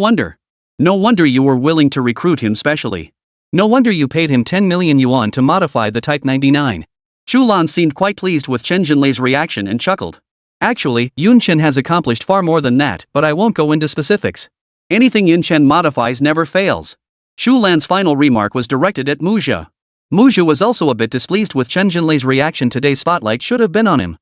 wonder you were willing to recruit him specially. No wonder you paid him 10 million yuan to modify the Type 99. Chu Lan seemed quite pleased with Chen Jinlei's reaction and chuckled. Actually, Yun Chen has accomplished far more than that, but I won't go into specifics. Anything Yun Chen modifies never fails. Chu Lan's final remark was directed at Muja. Muja was also a bit displeased with Chen Jinlei's reaction. Today's spotlight should have been on him.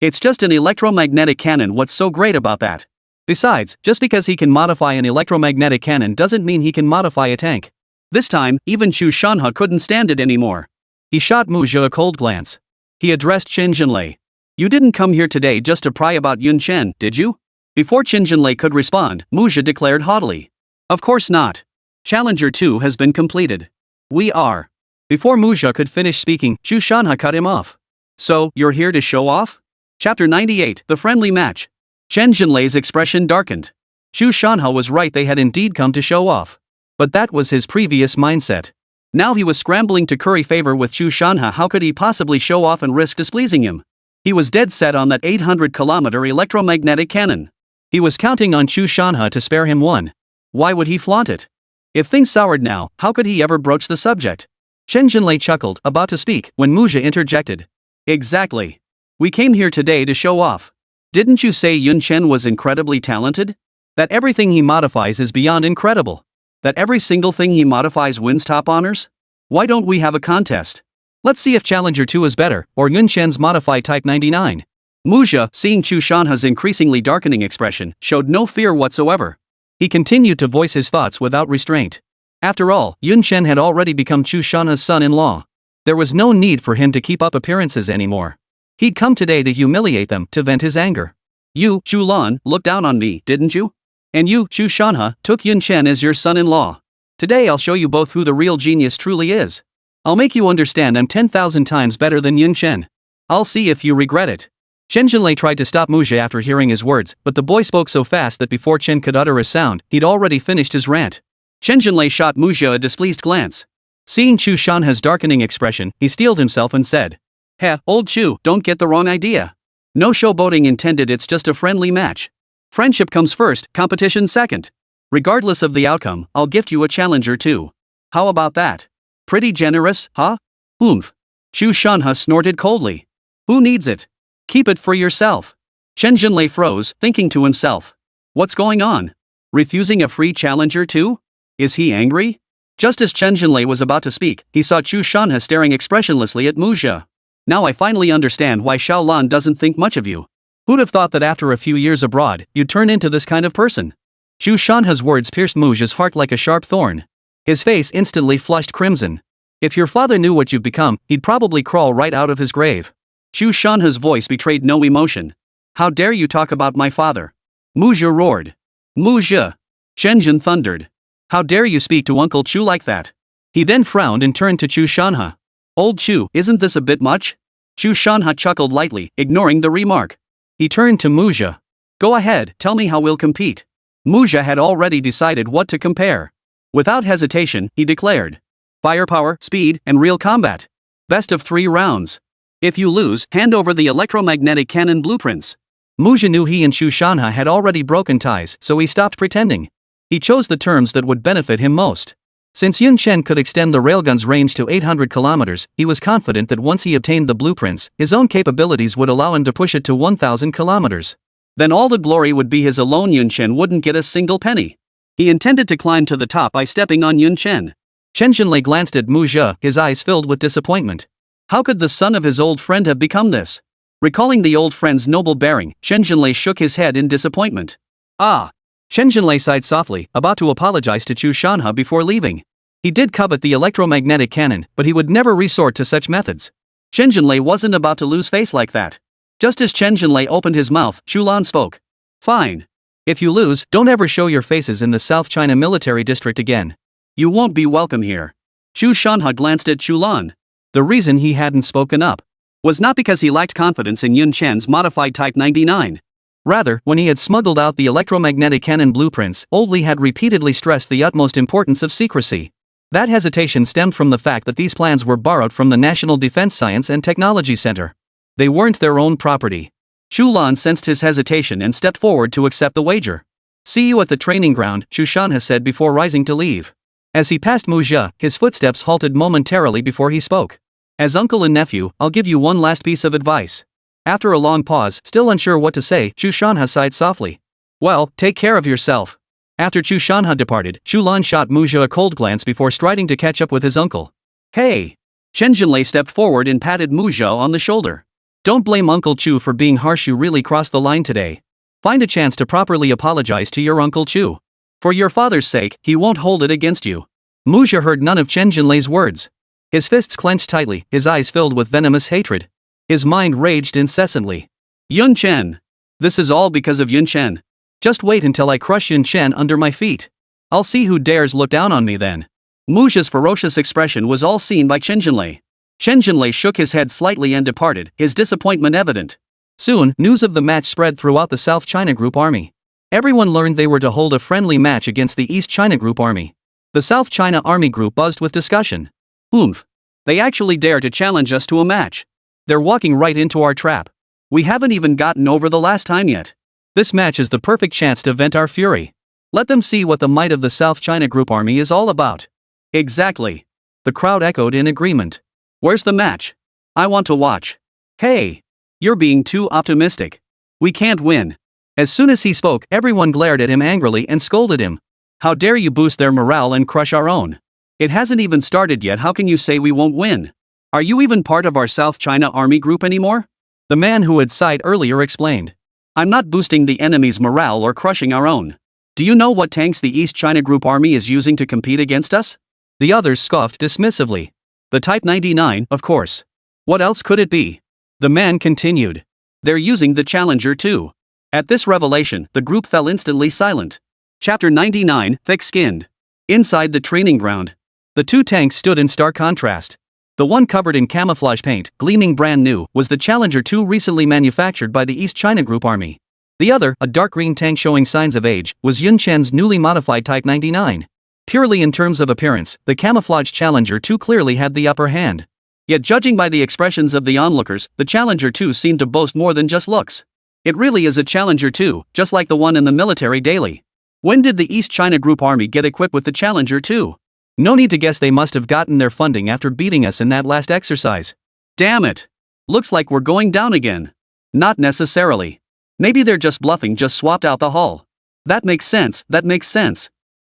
It's just an electromagnetic cannon, what's so great about that? Besides, just because he can modify an electromagnetic cannon doesn't mean he can modify a tank. This time, even Chu Shanha couldn't stand it anymore. He shot Muja a cold glance. He addressed Chen Jinlei. You didn't come here today just to pry about Yun Chen, did you? Before Chen Jinlei could respond, Muja declared haughtily. Of course not. Challenger 2 has been completed. We are. Before Muja could finish speaking, Chu Shanha cut him off. So, you're here to show off? Chapter 98, The Friendly Match. Chen Jinlei's expression darkened. Chu Shanha was right, they had indeed come to show off. But that was his previous mindset. Now he was scrambling to curry favor with Chu Shanha. How could he possibly show off and risk displeasing him? He was dead set on that 800-kilometer electromagnetic cannon. He was counting on Chu Shanha to spare him one. Why would he flaunt it? If things soured now, how could he ever broach the subject? Chen Jinlei chuckled, about to speak, when Muja interjected. Exactly. We came here today to show off. Didn't you say Yun Chen was incredibly talented? That everything he modifies is beyond incredible. That every single thing he modifies wins top honors? Why don't we have a contest? Let's see if Challenger 2 is better, or Yun Chen's modified Type 99. Muja, seeing Chu Shanha's increasingly darkening expression, showed no fear whatsoever. He continued to voice his thoughts without restraint. After all, Yun Chen had already become Chu Shanha's son-in-law. There was no need for him to keep up appearances anymore. He'd come today to humiliate them, to vent his anger. You, Chu Lan, looked down on me, didn't you? And you, Chu Shanha, took Yun Chen as your son-in-law. Today I'll show you both who the real genius truly is. I'll make you understand I'm 10,000 times better than Yun Chen. I'll see if you regret it. Chen Jinlei tried to stop Muja after hearing his words, but the boy spoke so fast that before Chen could utter a sound, he'd already finished his rant. Chen Jinlei shot Muja a displeased glance. Seeing Chu Shanha's darkening expression, he steeled himself and said, Heh, old Chu, don't get the wrong idea. No showboating intended, it's just a friendly match. Friendship comes first, competition second. Regardless of the outcome, I'll gift you a Challenger 2. How about that? Pretty generous, huh? Chu Shanha snorted coldly. Who needs it? Keep it for yourself. Chen Jinlei froze, thinking to himself. What's going on? Refusing a free Challenger 2? Is he angry? Just as Chen Jinlei was about to speak, he saw Chu Shanha staring expressionlessly at Muja. Now I finally understand why Xiao Lan doesn't think much of you. Who'd have thought that after a few years abroad, you'd turn into this kind of person? Chu Shanha's words pierced Muja's heart like a sharp thorn. His face instantly flushed crimson. If your father knew what you've become, he'd probably crawl right out of his grave. Chu Shanha's voice betrayed no emotion. How dare you talk about my father? Muja roared. Muja! Chen Jin thundered. How dare you speak to Uncle Chu like that? He then frowned and turned to Chu Shanha. Old Chu, isn't this a bit much? Chu Shanha chuckled lightly, ignoring the remark. He turned to Muzha. Go ahead, tell me how we'll compete. Muzha had already decided what to compare. Without hesitation, he declared. Firepower, speed, and real combat. Best of 3 rounds. If you lose, hand over the electromagnetic cannon blueprints. Muzha knew he and Chu Shanha had already broken ties, so he stopped pretending. He chose the terms that would benefit him most. Since Yun Chen could extend the railgun's range to 800 kilometers, he was confident that once he obtained the blueprints, his own capabilities would allow him to push it to 1,000 kilometers. Then all the glory would be his alone. Yun Chen wouldn't get a single penny. He intended to climb to the top by stepping on Yun Chen. Chen Zhenlei glanced at Muzha, his eyes filled with disappointment. How could the son of his old friend have become this? Recalling the old friend's noble bearing, Chen Zhenlei shook his head in disappointment. Ah! Chen Zhenlei sighed softly, about to apologize to Chu Shanha before leaving. He did covet the electromagnetic cannon, but he would never resort to such methods. Chen Zhenlei wasn't about to lose face like that. Just as Chen Zhenlei opened his mouth, Chu Lan spoke. Fine. If you lose, don't ever show your faces in the South China Military District again. You won't be welcome here. Chu Shanha glanced at Chu Lan. The reason he hadn't spoken up was not because he lacked confidence in Yun Chen's modified Type 99. Rather, when he had smuggled out the electromagnetic cannon blueprints, Old Li had repeatedly stressed the utmost importance of secrecy. That hesitation stemmed from the fact that these plans were borrowed from the National Defense Science and Technology Center. They weren't their own property. Chu Lan sensed his hesitation and stepped forward to accept the wager. See you at the training ground, Chu Shanha said before rising to leave. As he passed Muzha, his footsteps halted momentarily before he spoke. As uncle and nephew, I'll give you one last piece of advice. After a long pause, still unsure what to say, Chu Shanha sighed softly. Well, take care of yourself. After Chu Shanha departed, Chu Lan shot Muzha a cold glance before striding to catch up with his uncle. Hey! Chen Zhenlei stepped forward and patted Muzha on the shoulder. Don't blame Uncle Chu for being harsh. You really crossed the line today. Find a chance to properly apologize to your Uncle Chu. For your father's sake, he won't hold it against you. Muzha heard none of Chen Zhenlei's words. His fists clenched tightly, his eyes filled with venomous hatred. His mind raged incessantly. Yun Chen! This is all because of Yun Chen. Just wait until I crush Yun Chen under my feet. I'll see who dares look down on me then. Muzha's ferocious expression was all seen by Chen Zhenlei. Chen Zhenlei shook his head slightly and departed, his disappointment evident. Soon, news of the match spread throughout the South China Group Army. Everyone learned they were to hold a friendly match against the East China Group Army. The South China Army Group buzzed with discussion. Oomph! They actually dare to challenge us to a match. They're walking right into our trap. We haven't even gotten over the last time yet. This match is the perfect chance to vent our fury. Let them see what the might of the South China Group Army is all about. Exactly. The crowd echoed in agreement. Where's the match? I want to watch. Hey! You're being too optimistic. We can't win. As soon as he spoke, everyone glared at him angrily and scolded him. How dare you boost their morale and crush our own? It hasn't even started yet. How can you say we won't win? Are you even part of our South China Army Group anymore? The man who had sighed earlier explained. I'm not boosting the enemy's morale or crushing our own. Do you know what tanks the East China Group Army is using to compete against us? The others scoffed dismissively. The Type 99, of course. What else could it be? The man continued. They're using the Challenger too. At this revelation, the group fell instantly silent. Chapter 99, Thick-Skinned. Inside the training ground. The two tanks stood in stark contrast. The one covered in camouflage paint, gleaming brand new, was the Challenger 2 recently manufactured by the East China Group Army. The other, a dark green tank showing signs of age, was Yun Chen's newly modified Type 99. Purely in terms of appearance, the camouflage Challenger 2 clearly had the upper hand. Yet judging by the expressions of the onlookers, the Challenger 2 seemed to boast more than just looks. It really is a Challenger 2, just like the one in the military daily. When did the East China Group Army get equipped with the Challenger 2? No need to guess, they must have gotten their funding after beating us in that last exercise. Damn it! Looks like we're going down again. Not necessarily. Maybe they're just bluffing, just swapped out the hull. That makes sense.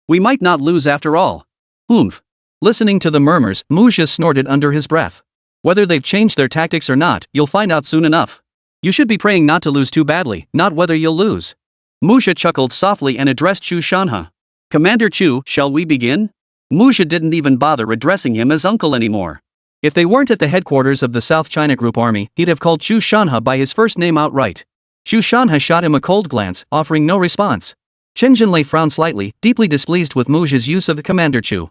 We might not lose after all. Oomph. Listening to the murmurs, Muzha snorted under his breath. Whether they've changed their tactics or not, you'll find out soon enough. You should be praying not to lose too badly, not whether you'll lose. Muzha chuckled softly and addressed Chu Shanha. Commander Chu, shall we begin? Muzha didn't even bother addressing him as uncle anymore. If they weren't at the headquarters of the South China Group Army, he'd have called Chu Shanha by his first name outright. Chu Shanha shot him a cold glance, offering no response. Chen Zhenlei frowned slightly, deeply displeased with Muzha's use of the Commander Chu.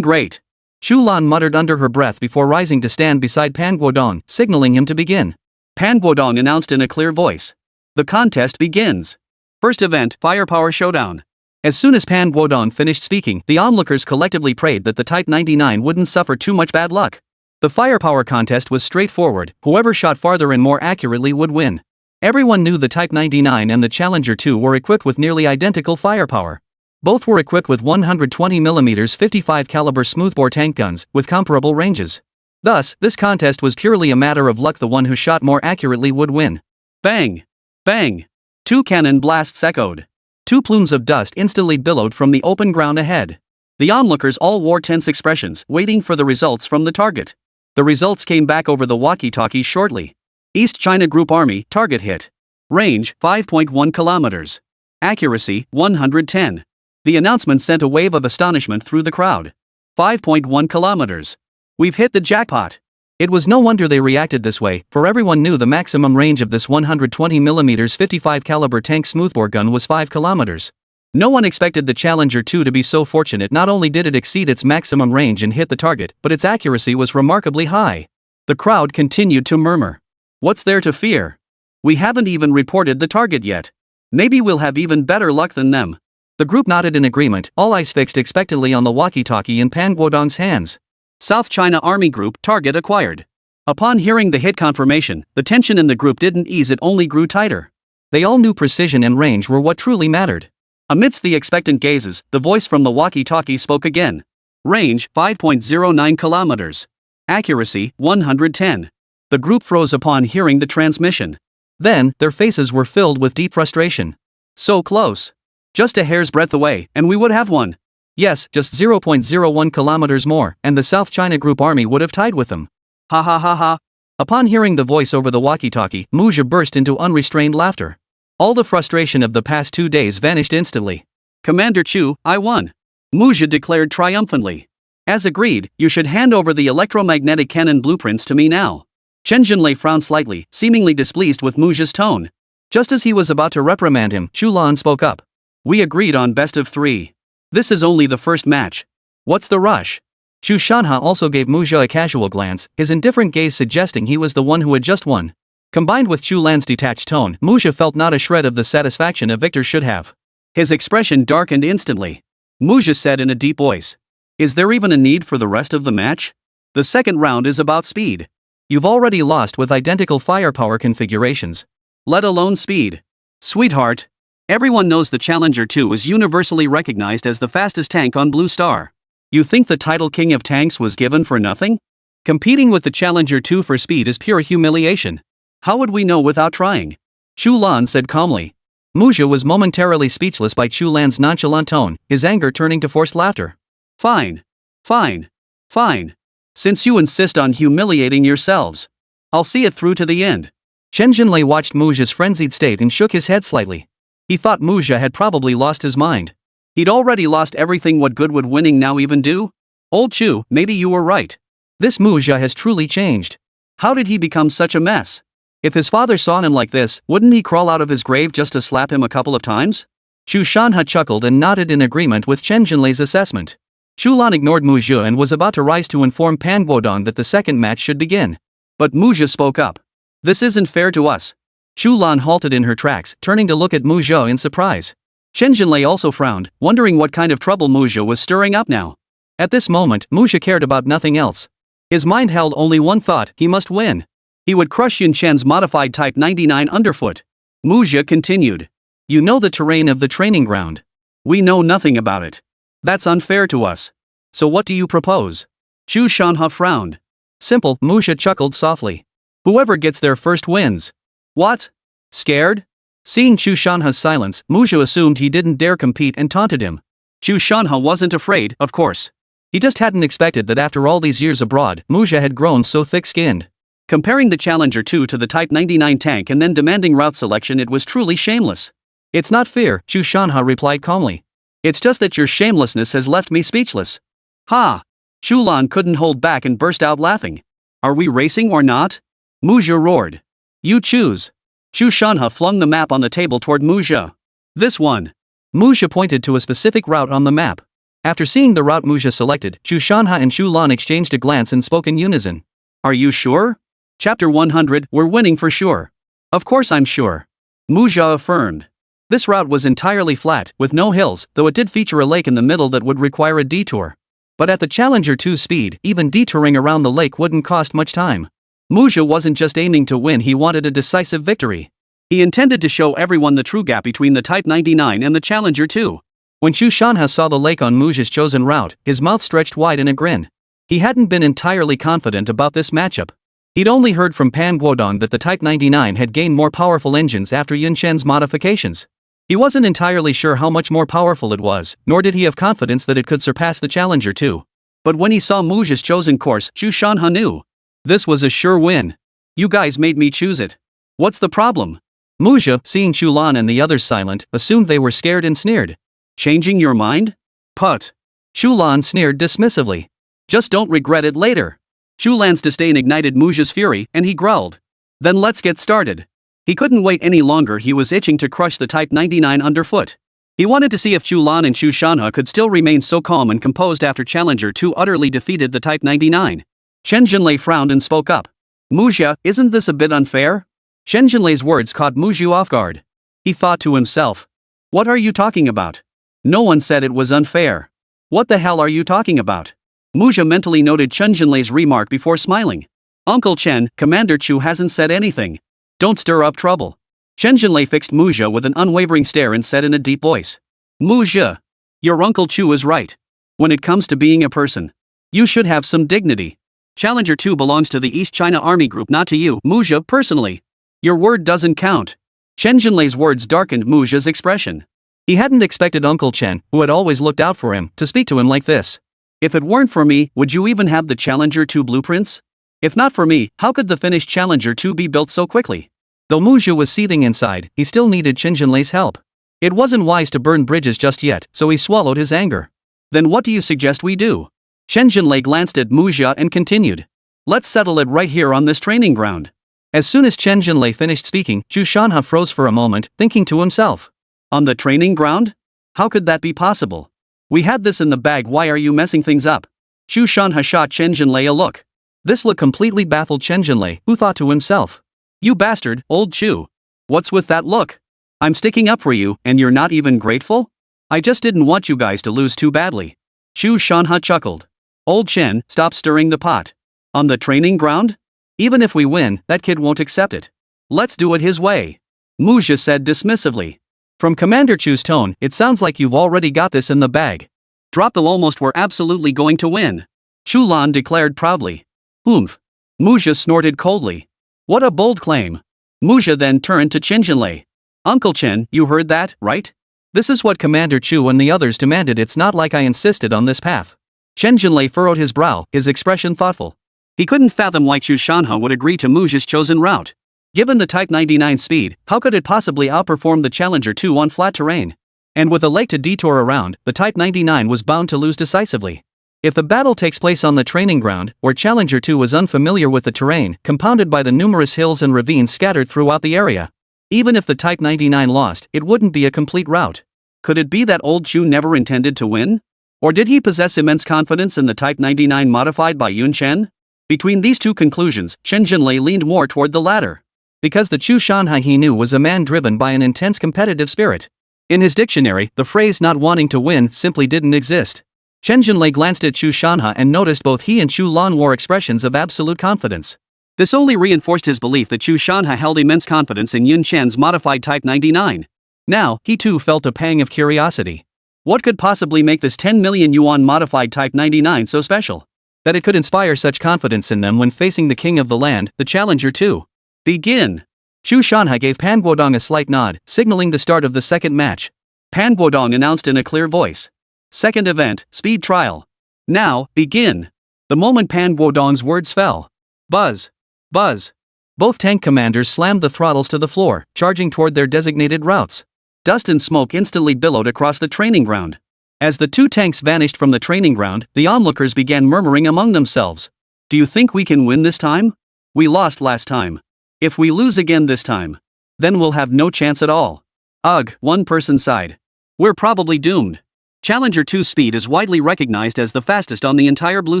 Great. Chu Lan muttered under her breath before rising to stand beside Pan Guodong, signaling him to begin. Pan Guodong announced in a clear voice. The contest begins. First event, Firepower Showdown. As soon as Pan Guodong finished speaking, the onlookers collectively prayed that the Type 99 wouldn't suffer too much bad luck. The firepower contest was straightforward, whoever shot farther and more accurately would win. Everyone knew the Type 99 and the Challenger 2 were equipped with nearly identical firepower. Both were equipped with 120mm 55 caliber smoothbore tank guns, with comparable ranges. Thus, this contest was purely a matter of luck. The one who shot more accurately would win. Bang! Bang! 2 cannon blasts echoed. 2 plumes of dust instantly billowed from the open ground ahead. The onlookers all wore tense expressions, waiting for the results from the target. The results came back over the walkie-talkie shortly. East China Group Army, target hit. Range, 5.1 kilometers. Accuracy, 110. The announcement sent a wave of astonishment through the crowd. 5.1 kilometers. We've hit the jackpot. It was no wonder they reacted this way, for everyone knew the maximum range of this 120mm 55 caliber tank smoothbore gun was 5 kilometers. No one expected the Challenger 2 to be so fortunate. Not only did it exceed its maximum range and hit the target, but its accuracy was remarkably high. The crowd continued to murmur. What's there to fear? We haven't even reported the target yet. Maybe we'll have even better luck than them. The group nodded in agreement, all eyes fixed expectantly on the walkie-talkie in Pan Guodong's hands. South China Army Group, target acquired. Upon hearing the hit confirmation, the tension in the group didn't ease, it only grew tighter. They all knew precision and range were what truly mattered. Amidst the expectant gazes, the voice from the walkie-talkie spoke again. Range, 5.09 kilometers. Accuracy, 110. The group froze upon hearing the transmission. Then, their faces were filled with deep frustration. So close. Just a hair's breadth away, and we would have won. Yes, just 0.01 kilometers more, and the South China Group Army would have tied with them. Ha ha ha ha. Upon hearing the voice over the walkie-talkie, Muzha burst into unrestrained laughter. All the frustration of the past 2 days vanished instantly. Commander Chu, I won. Muzha declared triumphantly. As agreed, you should hand over the electromagnetic cannon blueprints to me now. Chen Jinlei frowned slightly, seemingly displeased with Muzha's tone. Just as he was about to reprimand him, Chu Lan spoke up. We agreed on best of 3. This is only the first match. What's the rush? Chu Shanha also gave Muzha a casual glance, his indifferent gaze suggesting he was the one who had just won. Combined with Chu Lan's detached tone, Muzha felt not a shred of the satisfaction a victor should have. His expression darkened instantly. Muzha said in a deep voice. Is there even a need for the rest of the match? The second round is about speed. You've already lost with identical firepower configurations. Let alone speed. Sweetheart. Everyone knows the Challenger 2 is universally recognized as the fastest tank on Blue Star. You think the title King of Tanks was given for nothing? Competing with the Challenger 2 for speed is pure humiliation. How would we know without trying? Chu Lan said calmly. Muzha was momentarily speechless by Chu Lan's nonchalant tone, his anger turning to forced laughter. Fine. Fine. Fine. Since you insist on humiliating yourselves, I'll see it through to the end. Chen Jinlei watched Muzha's frenzied state and shook his head slightly. He thought Muzha had probably lost his mind. He'd already lost everything. What good would winning now even do? Old Chu, maybe you were right. This Muzha has truly changed. How did he become such a mess? If his father saw him like this, wouldn't he crawl out of his grave just to slap him a couple of times? Chu Shanha chuckled and nodded in agreement with Chen Jinlei's assessment. Chu Lan ignored Muzha and was about to rise to inform Pan Guodong that the second match should begin. But Muzha spoke up. This isn't fair to us. Chu Lan halted in her tracks, turning to look at Muzha in surprise. Chen Jinlei also frowned, wondering what kind of trouble Muzha was stirring up now. At this moment, Muzha cared about nothing else. His mind held only one thought: he must win. He would crush Yun Chen's modified Type 99 underfoot. Muzha continued. You know the terrain of the training ground. We know nothing about it. That's unfair to us. So what do you propose? Chu Shanha frowned. Simple, Muzha chuckled softly. Whoever gets there first wins. What? Scared? Seeing Chu Shanha's silence, Muzha assumed he didn't dare compete and taunted him. Chu Shanha wasn't afraid, of course. He just hadn't expected that after all these years abroad, Muzha had grown so thick-skinned. Comparing the Challenger 2 to the Type 99 tank and then demanding route selection, it was truly shameless. It's not fear, Chu Shanha replied calmly. It's just that your shamelessness has left me speechless. Ha! Chu Lan couldn't hold back and burst out laughing. Are we racing or not? Muzha roared. You choose. Chu Shanha flung the map on the table toward Muzha. This one. Muzha pointed to a specific route on the map. After seeing the route Muzha selected, Chu Shanha and Chu Lan exchanged a glance and spoke in unison. Are you sure? Chapter 100, we're winning for sure. Of course I'm sure. Muzha affirmed. This route was entirely flat, with no hills, though it did feature a lake in the middle that would require a detour. But at the Challenger 2's speed, even detouring around the lake wouldn't cost much time. Muzha wasn't just aiming to win, he wanted a decisive victory. He intended to show everyone the true gap between the Type 99 and the Challenger 2. When Chu Shanha saw the lake on Muzha's chosen route, his mouth stretched wide in a grin. He hadn't been entirely confident about this matchup. He'd only heard from Pan Guodong that the Type 99 had gained more powerful engines after Yun Chen's modifications. He wasn't entirely sure how much more powerful it was, nor did he have confidence that it could surpass the Challenger 2. But when he saw Muzha's chosen course, Chu Shanha knew. This was a sure win. You guys made me choose it. What's the problem? Muzha, seeing Chu Lan and the others silent, assumed they were scared and sneered. Changing your mind? Put. Chu Lan sneered dismissively. Just don't regret it later. Chu Lan's disdain ignited Muzha's fury, and he growled. Then let's get started. He couldn't wait any longer, he was itching to crush the Type 99 underfoot. He wanted to see if Chu Lan and Chu Shanha could still remain so calm and composed after Challenger 2 utterly defeated the Type 99. Chen Jinlei frowned and spoke up. Muzha, isn't this a bit unfair? Chen Jinlei's words caught Muzha off guard. He thought to himself. What are you talking about? No one said it was unfair. What the hell are you talking about? Muzha mentally noted Chen Jinlei's remark before smiling. Uncle Chen, Commander Chu hasn't said anything. Don't stir up trouble. Chen Jinlei fixed Muzha with an unwavering stare and said in a deep voice. Muzha. Your Uncle Chu is right. When it comes to being a person, you should have some dignity. Challenger 2 belongs to the East China Army Group, not to you, Muzha, personally. Your word doesn't count. Chen Jinlei's words darkened Muzha's expression. He hadn't expected Uncle Chen, who had always looked out for him, to speak to him like this. If it weren't for me, would you even have the Challenger 2 blueprints? If not for me, how could the finished Challenger 2 be built so quickly? Though Muzha was seething inside, he still needed Chen Jinlei's help. It wasn't wise to burn bridges just yet, so he swallowed his anger. Then what do you suggest we do? Chen Jinlei glanced at Muzha and continued. Let's settle it right here on this training ground. As soon as Chen Jinlei finished speaking, Chu Shanha froze for a moment, thinking to himself. On the training ground? How could that be possible? We had this in the bag, why are you messing things up? Chu Shanha shot Chen Jinlei a look. This look completely baffled Chen Jinlei, who thought to himself. You bastard, old Chu. What's with that look? I'm sticking up for you, and you're not even grateful? I just didn't want you guys to lose too badly. Chu Shanha chuckled. Old Chen, stop stirring the pot. On the training ground? Even if we win, that kid won't accept it. Let's do it his way. Muzha said dismissively. From Commander Chu's tone, it sounds like you've already got this in the bag. Drop the almost, we're absolutely going to win. Chu Lan declared proudly. Oomph. Muzha snorted coldly. What a bold claim. Muzha then turned to Chen Jinlei. Uncle Chen, you heard that, right? This is what Commander Chu and the others demanded, it's not like I insisted on this path. Chen Jinlei furrowed his brow, his expression thoughtful. He couldn't fathom why Chu Shanha would agree to Muzha's chosen route. Given the Type 99 speed, how could it possibly outperform the Challenger 2 on flat terrain? And with a lake to detour around, the Type 99 was bound to lose decisively. If the battle takes place on the training ground, where Challenger 2 was unfamiliar with the terrain, compounded by the numerous hills and ravines scattered throughout the area, even if the Type 99 lost, it wouldn't be a complete rout. Could it be that old Chu never intended to win? Or did he possess immense confidence in the Type 99 modified by Yun Chen? Between these two conclusions, Chen Jinlei leaned more toward the latter. Because the Chu Shanha he knew was a man driven by an intense competitive spirit. In his dictionary, the phrase not wanting to win simply didn't exist. Chen Jinlei glanced at Chu Shanha and noticed both he and Chu Lan wore expressions of absolute confidence. This only reinforced his belief that Chu Shanha held immense confidence in Yun Chen's modified Type 99. Now, he too felt a pang of curiosity. What could possibly make this 10 million yuan modified Type 99 so special? That it could inspire such confidence in them when facing the king of the land, the Challenger 2. Begin! Chu Shanha gave Pan Guodong a slight nod, signaling the start of the second match. Pan Guodong announced in a clear voice. Second event, speed trial. Now, begin! The moment Pan Guodong's words fell. Buzz! Buzz! Both tank commanders slammed the throttles to the floor, charging toward their designated routes. Dust and smoke instantly billowed across the training ground. As the two tanks vanished from the training ground, the onlookers began murmuring among themselves. Do you think we can win this time? We lost last time. If we lose again this time, then we'll have no chance at all. Ugh, one person sighed. We're probably doomed. Challenger 2's speed is widely recognized as the fastest on the entire blue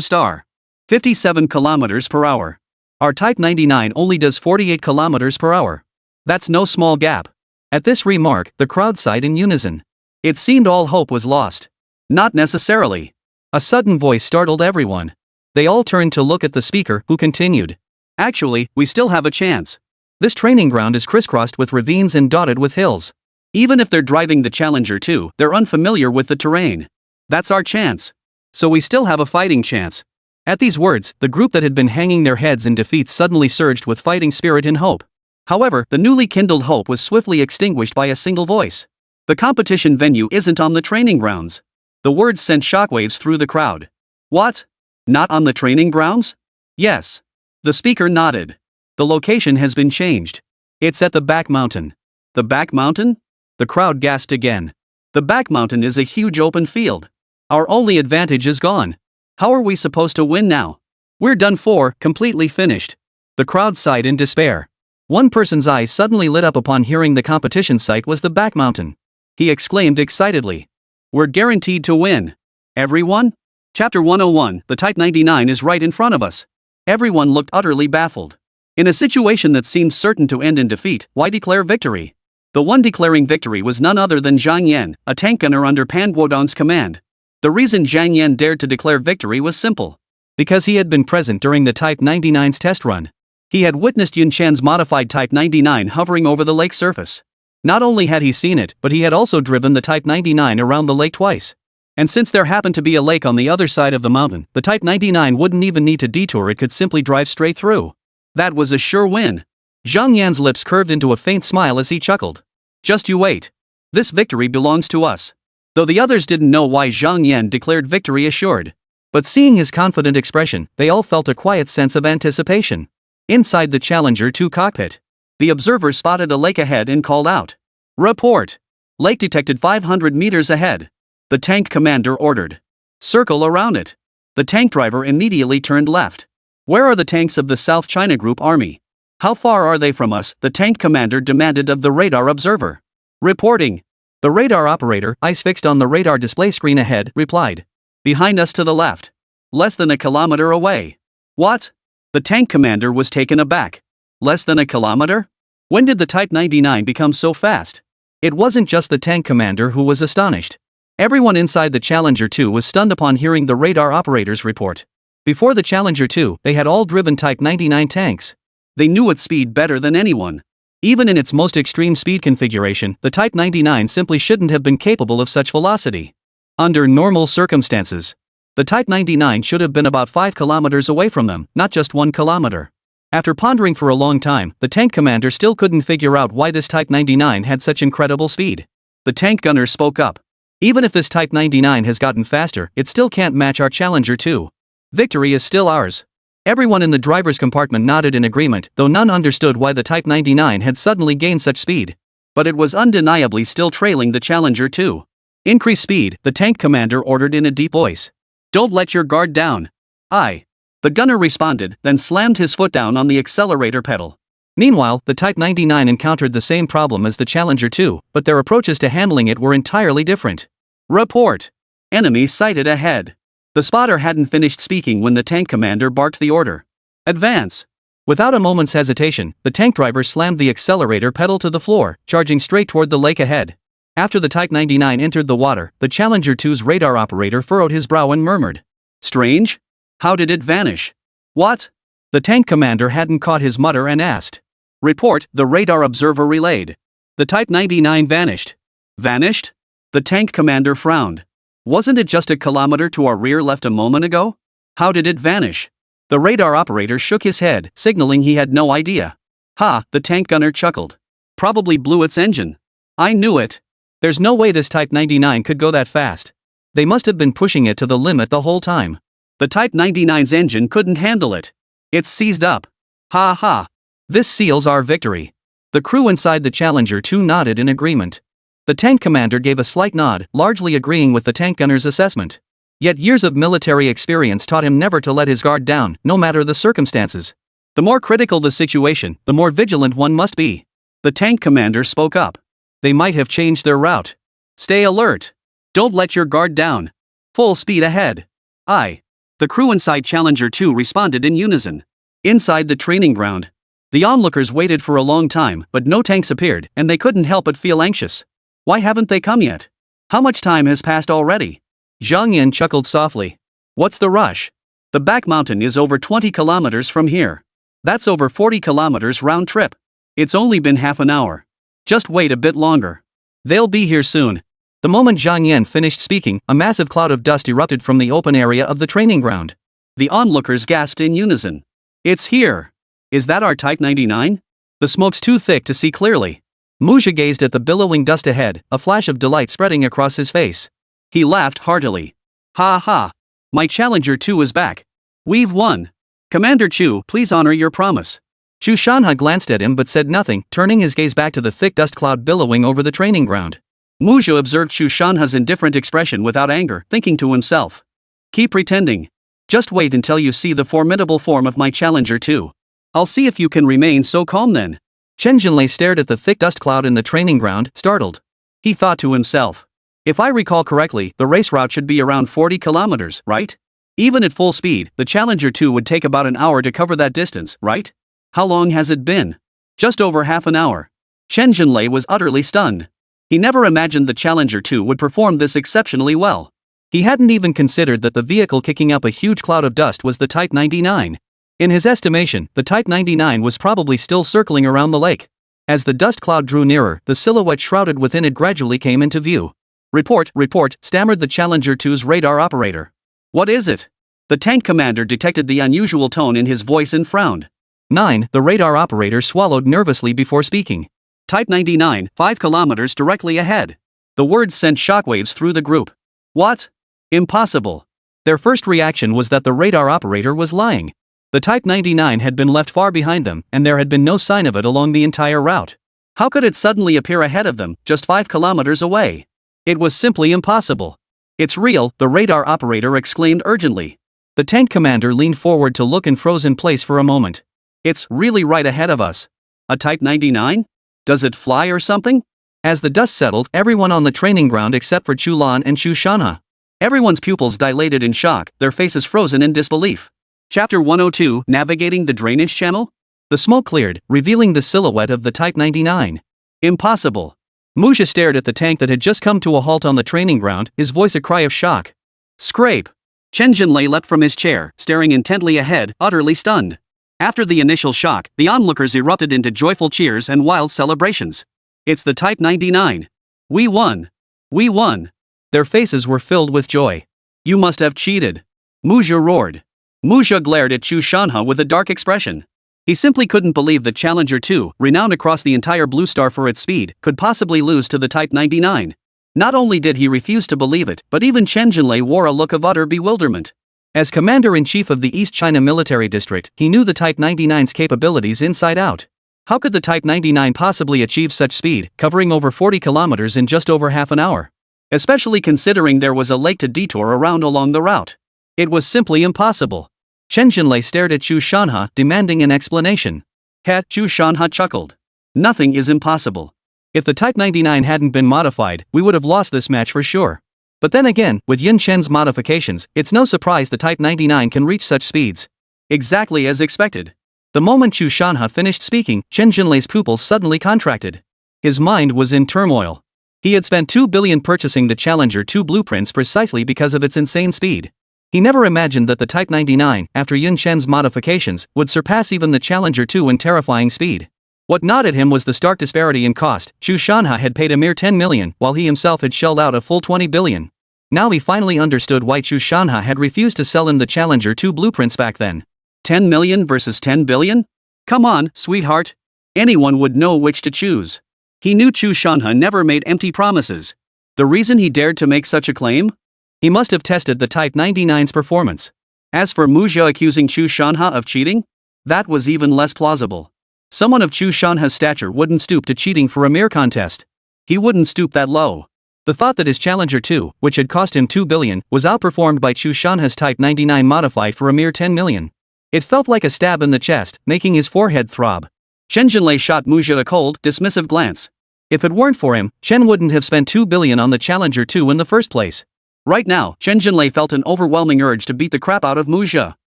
star. 57 kilometers per hour. Our Type 99 only does 48 kilometers per hour. That's no small gap. At this remark, the crowd sighed in unison. It seemed all hope was lost. Not necessarily. A sudden voice startled everyone. They all turned to look at the speaker, who continued. Actually, we still have a chance. This training ground is crisscrossed with ravines and dotted with hills. Even if they're driving the Challenger 2, they're unfamiliar with the terrain. That's our chance. So we still have a fighting chance. At these words, the group that had been hanging their heads in defeat suddenly surged with fighting spirit and hope. However, the newly kindled hope was swiftly extinguished by a single voice. The competition venue isn't on the training grounds. The words sent shockwaves through the crowd. What? Not on the training grounds? Yes. The speaker nodded. The location has been changed. It's at the back mountain. The back mountain? The crowd gasped again. The back mountain is a huge open field. Our only advantage is gone. How are we supposed to win now? We're done for, completely finished. The crowd sighed in despair. One person's eyes suddenly lit up upon hearing the competition site was the back mountain. He exclaimed excitedly. We're guaranteed to win. Everyone? Chapter 101, the Type 99 is right in front of us. Everyone looked utterly baffled. In a situation that seemed certain to end in defeat, why declare victory? The one declaring victory was none other than Zhang Yan, a tank gunner under Pan Guodong's command. The reason Zhang Yan dared to declare victory was simple. Because he had been present during the Type 99's test run. He had witnessed Yun Chan's modified Type 99 hovering over the lake surface. Not only had he seen it, but he had also driven the Type 99 around the lake twice. And since there happened to be a lake on the other side of the mountain, the Type 99 wouldn't even need to detour, it could simply drive straight through. That was a sure win. Zhang Yan's lips curved into a faint smile as he chuckled. Just you wait. This victory belongs to us. Though the others didn't know why Zhang Yan declared victory assured. But seeing his confident expression, they all felt a quiet sense of anticipation. Inside the Challenger 2 cockpit, the observer spotted a lake ahead and called out. Report. Lake detected 500 meters ahead. The tank commander ordered. Circle around it. The tank driver immediately turned left. Where are the tanks of the South China Group Army? How far are they from us? The tank commander demanded of the radar observer. Reporting. The radar operator, eyes fixed on the radar display screen ahead, replied. Behind us to the left. Less than a kilometer away. What? The tank commander was taken aback. Less than a kilometer? When did the Type 99 become so fast? It wasn't just the tank commander who was astonished. Everyone inside the Challenger 2 was stunned upon hearing the radar operator's report. Before the Challenger 2, they had all driven Type 99 tanks. They knew its speed better than anyone. Even in its most extreme speed configuration, the Type 99 simply shouldn't have been capable of such velocity. Under normal circumstances, the Type 99 should have been about 5 kilometers away from them, not just 1 kilometer. After pondering for a long time, the tank commander still couldn't figure out why this Type 99 had such incredible speed. The tank gunner spoke up. Even if this Type 99 has gotten faster, it still can't match our Challenger 2. Victory is still ours. Everyone in the driver's compartment nodded in agreement, though none understood why the Type 99 had suddenly gained such speed. But it was undeniably still trailing the Challenger 2. Increase speed, the tank commander ordered in a deep voice. Don't let your guard down. Aye. The gunner responded, then slammed his foot down on the accelerator pedal. Meanwhile, the Type 99 encountered the same problem as the Challenger 2, but their approaches to handling it were entirely different. Report. Enemy sighted ahead. The spotter hadn't finished speaking when the tank commander barked the order. Advance. Without a moment's hesitation, the tank driver slammed the accelerator pedal to the floor, charging straight toward the lake ahead. After the Type 99 entered the water, the Challenger 2's radar operator furrowed his brow and murmured. Strange? How did it vanish? What? The tank commander hadn't caught his mutter and asked. Report, the radar observer relayed. The Type 99 vanished. Vanished? The tank commander frowned. Wasn't it just a kilometer to our rear left a moment ago? How did it vanish? The radar operator shook his head, signaling he had no idea. Ha, the tank gunner chuckled. Probably blew its engine. I knew it. There's no way this Type 99 could go that fast. They must have been pushing it to the limit the whole time. The Type 99's engine couldn't handle it. It's seized up. Ha ha. This seals our victory. The crew inside the Challenger 2 nodded in agreement. The tank commander gave a slight nod, largely agreeing with the tank gunner's assessment. Yet years of military experience taught him never to let his guard down, no matter the circumstances. The more critical the situation, the more vigilant one must be. The tank commander spoke up. They might have changed their route. Stay alert. Don't let your guard down. Full speed ahead. Aye. The crew inside Challenger 2 responded in unison. Inside the training ground, the onlookers waited for a long time, but no tanks appeared, and they couldn't help but feel anxious. Why haven't they come yet? How much time has passed already? Zhang Yan chuckled softly. What's the rush? The back mountain is over 20 kilometers from here. That's over 40 kilometers round trip. It's only been half an hour. Just wait a bit longer. They'll be here soon. The moment Zhang Yan finished speaking, a massive cloud of dust erupted from the open area of the training ground. The onlookers gasped in unison. It's here. Is that our Type 99? The smoke's too thick to see clearly. Muzha gazed at the billowing dust ahead, a flash of delight spreading across his face. He laughed heartily. Ha ha. My Challenger 2 is back. We've won. Commander Chu, please honor your promise. Chu Shanha glanced at him but said nothing, turning his gaze back to the thick dust cloud billowing over the training ground. Muzha observed Chu Shanha's indifferent expression without anger, thinking to himself. Keep pretending. Just wait until you see the formidable form of my Challenger 2. I'll see if you can remain so calm then. Chen Jinlei stared at the thick dust cloud in the training ground, startled. He thought to himself. If I recall correctly, the race route should be around 40 kilometers, right? Even at full speed, the Challenger 2 would take about an hour to cover that distance, right? How long has it been? Just over half an hour. Chen Jinlei was utterly stunned. He never imagined the Challenger 2 would perform this exceptionally well. He hadn't even considered that the vehicle kicking up a huge cloud of dust was the Type 99. In his estimation, the Type 99 was probably still circling around the lake. As the dust cloud drew nearer, the silhouette shrouded within it gradually came into view. Report, stammered the Challenger 2's radar operator. What is it? The tank commander detected the unusual tone in his voice and frowned. 9. The radar operator swallowed nervously before speaking. Type 99, 5 kilometers directly ahead. The words sent shockwaves through the group. What? Impossible. Their first reaction was that the radar operator was lying. The Type 99 had been left far behind them, and there had been no sign of it along the entire route. How could it suddenly appear ahead of them, just 5 kilometers away? It was simply impossible. It's real, the radar operator exclaimed urgently. The tank commander leaned forward to look and froze in place for a moment. It's really right ahead of us. A Type 99? Does it fly or something? As the dust settled, everyone on the training ground except for Chu Lan and Chu Shanha. Everyone's pupils dilated in shock, their faces frozen in disbelief. Chapter 102, Navigating the Drainage Channel? The smoke cleared, revealing the silhouette of the Type 99. Impossible. Muzha stared at the tank that had just come to a halt on the training ground, his voice a cry of shock. Scrape. Chen Jinlei leapt from his chair, staring intently ahead, utterly stunned. After the initial shock, the onlookers erupted into joyful cheers and wild celebrations. It's the Type 99. We won. We won. Their faces were filled with joy. You must have cheated. Muzha roared. Muzha glared at Chu Shanha with a dark expression. He simply couldn't believe that Challenger 2, renowned across the entire Blue Star for its speed, could possibly lose to the Type 99. Not only did he refuse to believe it, but even Chen Jinlei wore a look of utter bewilderment. As Commander-in-Chief of the East China Military District, he knew the Type 99's capabilities inside out. How could the Type 99 possibly achieve such speed, covering over 40 kilometers in just over half an hour? Especially considering there was a lake to detour around along the route. It was simply impossible. Chen Jinlei stared at Chu Shanha, demanding an explanation. Chu Shanha chuckled. Nothing is impossible. If the Type 99 hadn't been modified, we would have lost this match for sure. But then again, with Yun Chen's modifications, it's no surprise the Type 99 can reach such speeds. Exactly as expected. The moment Chu Shanha finished speaking, Chen Jinlei's pupils suddenly contracted. His mind was in turmoil. He had spent 2 billion purchasing the Challenger 2 blueprints precisely because of its insane speed. He never imagined that the Type 99, after Yun Chen's modifications, would surpass even the Challenger 2 in terrifying speed. What gnawed at him was the stark disparity in cost. Chu Shanha had paid a mere 10 million, while he himself had shelled out a full 20 billion. Now he finally understood why Chu Shanha had refused to sell him the Challenger 2 blueprints back then. 10 million versus 10 billion? Come on, sweetheart. Anyone would know which to choose. He knew Chu Shanha never made empty promises. The reason he dared to make such a claim? He must have tested the Type 99's performance. As for Muzha accusing Chu Shanha of cheating, that was even less plausible. Someone of Chu Shanha's stature wouldn't stoop to cheating for a mere contest. He wouldn't stoop that low. The thought that his Challenger 2, which had cost him 2 billion, was outperformed by Chu Shanha's Type 99 modified for a mere 10 million. It felt like a stab in the chest, making his forehead throb. Chen Jinlei shot Muzha a cold, dismissive glance. If it weren't for him, Chen wouldn't have spent 2 billion on the Challenger 2 in the first place. Right now, Chen Jinlei felt an overwhelming urge to beat the crap out of Muzha.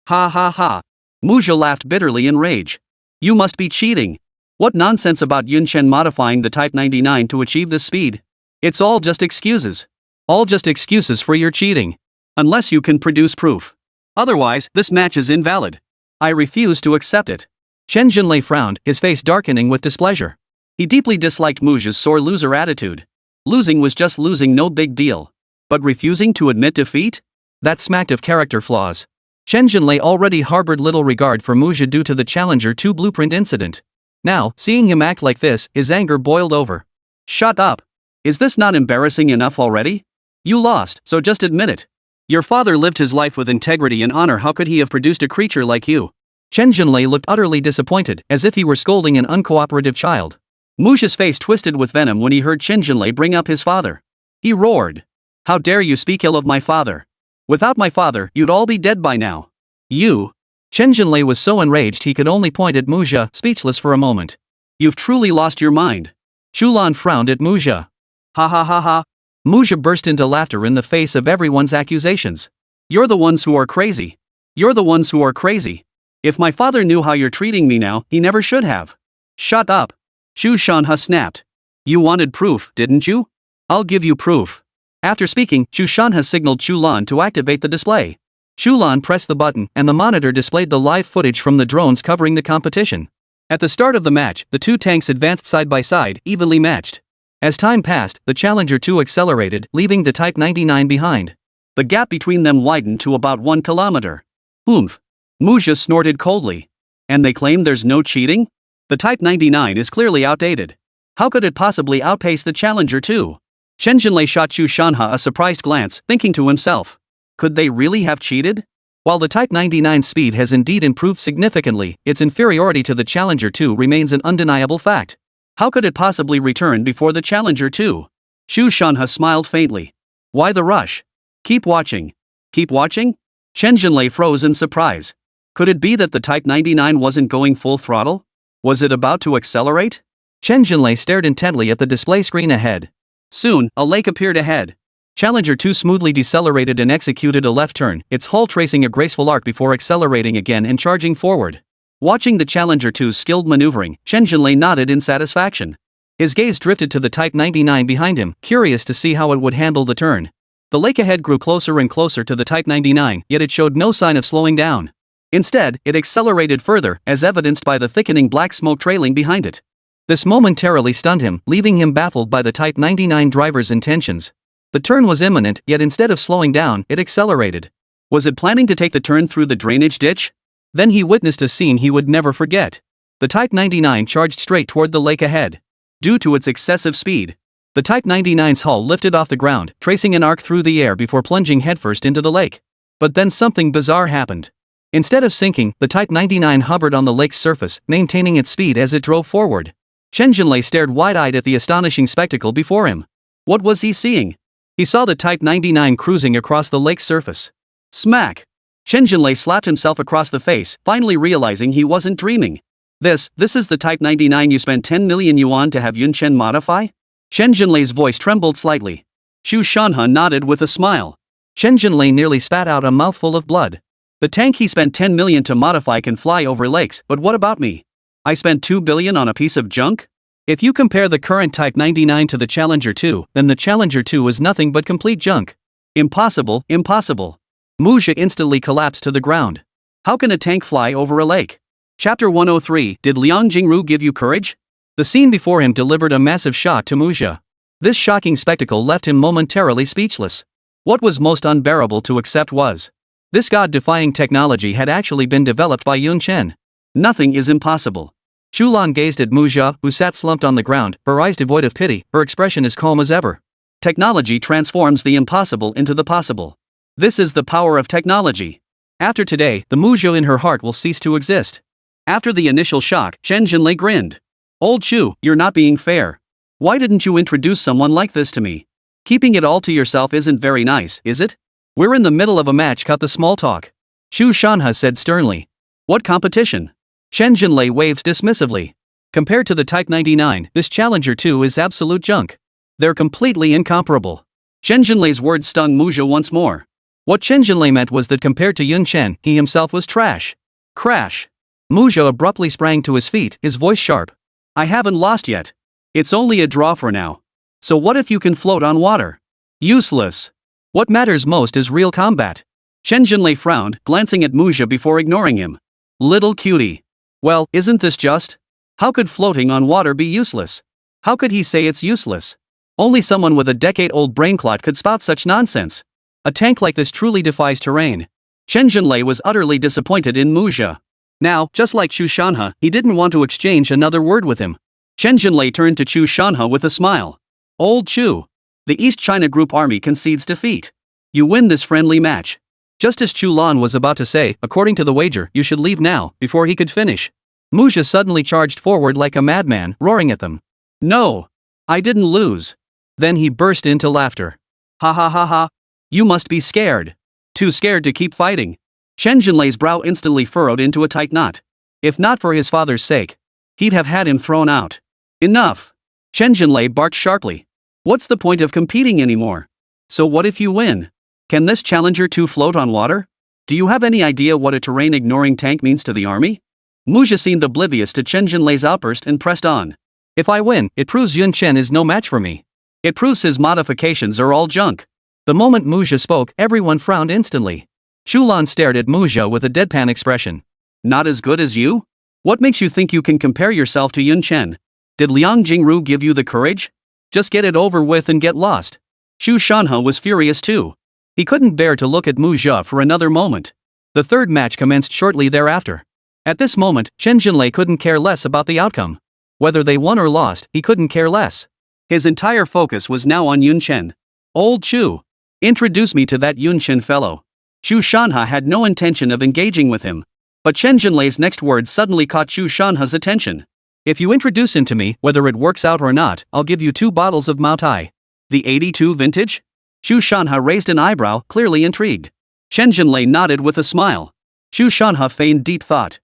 Ha ha ha. Muzha laughed bitterly in rage. You must be cheating. What nonsense about Yun Chen modifying the Type 99 to achieve this speed? It's all just excuses. All just excuses for your cheating. Unless you can produce proof. Otherwise, this match is invalid. I refuse to accept it. Chen Jinlei frowned, his face darkening with displeasure. He deeply disliked Muzha's sore loser attitude. Losing was just losing, no big deal. But refusing to admit defeat? That smacked of character flaws. Chen Jinlei already harbored little regard for Muzha due to the Challenger 2 blueprint incident. Now, seeing him act like this, his anger boiled over. Shut up. Is this not embarrassing enough already? You lost, so just admit it. Your father lived his life with integrity and honor. How could he have produced a creature like you? Chen Jinlei looked utterly disappointed, as if he were scolding an uncooperative child. Muzha's face twisted with venom when he heard Chen Jinlei bring up his father. He roared. How dare you speak ill of my father? Without my father, you'd all be dead by now. You. Chen Jinlei was so enraged he could only point at Muzha, speechless for a moment. You've truly lost your mind. Chu Lan frowned at Muzha. Ha ha ha ha. Muzha burst into laughter in the face of everyone's accusations. You're the ones who are crazy. You're the ones who are crazy. If my father knew how you're treating me now, he never should have. Shut up. Chu Shanha snapped. You wanted proof, didn't you? I'll give you proof. After speaking, Chu Shanha signaled Chu Lan to activate the display. Chu Lan pressed the button, and the monitor displayed the live footage from the drones covering the competition. At the start of the match, the two tanks advanced side by side, evenly matched. As time passed, the Challenger 2 accelerated, leaving the Type 99 behind. The gap between them widened to about 1 kilometer. Oomph. Muzha snorted coldly. And they claim there's no cheating? The Type 99 is clearly outdated. How could it possibly outpace the Challenger 2? Chen Jinlei shot Chu Shanha a surprised glance, thinking to himself. Could they really have cheated? While the Type 99 speed has indeed improved significantly, its inferiority to the Challenger 2 remains an undeniable fact. How could it possibly return before the Challenger 2? Chu Shanha smiled faintly. Why the rush? Keep watching. Keep watching? Chen Jinlei froze in surprise. Could it be that the Type 99 wasn't going full throttle? Was it about to accelerate? Chen Jinlei stared intently at the display screen ahead. Soon, a lake appeared ahead. Challenger 2 smoothly decelerated and executed a left turn, its hull tracing a graceful arc before accelerating again and charging forward. Watching the Challenger 2's skilled maneuvering, Chen Jinlei nodded in satisfaction. His gaze drifted to the Type 99 behind him, curious to see how it would handle the turn. The lake ahead grew closer and closer to the Type 99, yet it showed no sign of slowing down. Instead, it accelerated further, as evidenced by the thickening black smoke trailing behind it. This momentarily stunned him, leaving him baffled by the Type 99 driver's intentions. The turn was imminent, yet instead of slowing down, it accelerated. Was it planning to take the turn through the drainage ditch? Then he witnessed a scene he would never forget. The Type 99 charged straight toward the lake ahead. Due to its excessive speed, the Type 99's hull lifted off the ground, tracing an arc through the air before plunging headfirst into the lake. But then something bizarre happened. Instead of sinking, the Type 99 hovered on the lake's surface, maintaining its speed as it drove forward. Chen Jinlei stared wide-eyed at the astonishing spectacle before him. What was he seeing? He saw the Type 99 cruising across the lake's surface. Smack! Chen Jinlei slapped himself across the face, finally realizing he wasn't dreaming. This is the Type 99 you spent 10 million yuan to have Yun Chen modify? Chen Jinlei's voice trembled slightly. Chu Shanha nodded with a smile. Chen Jinlei nearly spat out a mouthful of blood. The tank he spent 10 million to modify can fly over lakes, but what about me? I spent 2 billion on a piece of junk? If you compare the current Type 99 to the Challenger 2, then the Challenger 2 is nothing but complete junk. Impossible, impossible. Muzha instantly collapsed to the ground. How can a tank fly over a lake? Chapter 103. Did Liang Jingru give you courage? The scene before him delivered a massive shock to Muzha. This shocking spectacle left him momentarily speechless. What was most unbearable to accept was, this god-defying technology had actually been developed by Yun Chen. Nothing is impossible. Chu Lan gazed at Muzha, who sat slumped on the ground, her eyes devoid of pity, her expression as calm as ever. Technology transforms the impossible into the possible. This is the power of technology. After today, the Muzha in her heart will cease to exist. After the initial shock, Chen Jinlei grinned. Old Chu, you're not being fair. Why didn't you introduce someone like this to me? Keeping it all to yourself isn't very nice, is it? We're in the middle of a match, cut the small talk. Chu Shanha said sternly. What competition? Chen Jinlei waved dismissively. Compared to the Type 99, this Challenger 2 is absolute junk. They're completely incomparable. Chen Zhenlei's words stung Muzha once more. What Chen Zhenlei meant was that compared to Yun Chen, he himself was trash. Crash. Muzha abruptly sprang to his feet, his voice sharp. I haven't lost yet. It's only a draw for now. So what if you can float on water? Useless. What matters most is real combat. Chen Zhenlei frowned, glancing at Muzha before ignoring him. Little cutie. Well, isn't this just? How could floating on water be useless? How could he say it's useless? Only someone with a decade-old brain clot could spout such nonsense. A tank like this truly defies terrain. Chen Zhenlei was utterly disappointed in Muzha. Now, just like Chu Shanha, he didn't want to exchange another word with him. Chen Zhenlei turned to Chu Shanha with a smile. Old Chu. The East China Group Army concedes defeat. You win this friendly match. Just as Chu Lan was about to say, according to the wager, you should leave now, before he could finish. Muzha suddenly charged forward like a madman, roaring at them. No. I didn't lose. Then he burst into laughter. Ha ha ha ha. You must be scared. Too scared to keep fighting. Chen Zhenlei's brow instantly furrowed into a tight knot. If not for his father's sake, he'd have had him thrown out. Enough. Chen Zhenlei barked sharply. What's the point of competing anymore? So what if you win? Can this Challenger 2 float on water? Do you have any idea what a terrain-ignoring tank means to the army? Muzha seemed oblivious to Chen Zhenlei's outburst and pressed on. If I win, it proves Yun Chen is no match for me. It proves his modifications are all junk. The moment Muzha spoke, everyone frowned instantly. Chu Lan stared at Muzha with a deadpan expression. Not as good as you? What makes you think you can compare yourself to Yun Chen? Did Liang Jingru give you the courage? Just get it over with and get lost. Chu Shanha was furious too. He couldn't bear to look at Muzha for another moment. The third match commenced shortly thereafter. At this moment, Chen Zhenlei couldn't care less about the outcome. Whether they won or lost, he couldn't care less. His entire focus was now on Yun Chen. Old Chu. Introduce me to that Yun Chen fellow. Chu Shanha had no intention of engaging with him. But Chen Zhenlei's next words suddenly caught Chu Shanha's attention. If you introduce him to me, whether it works out or not, I'll give you 2 bottles of Mao Tai. The 82 vintage? Chu Shanha raised an eyebrow, clearly intrigued. Chen Zhenlei nodded with a smile. Chu Shanha feigned deep thought.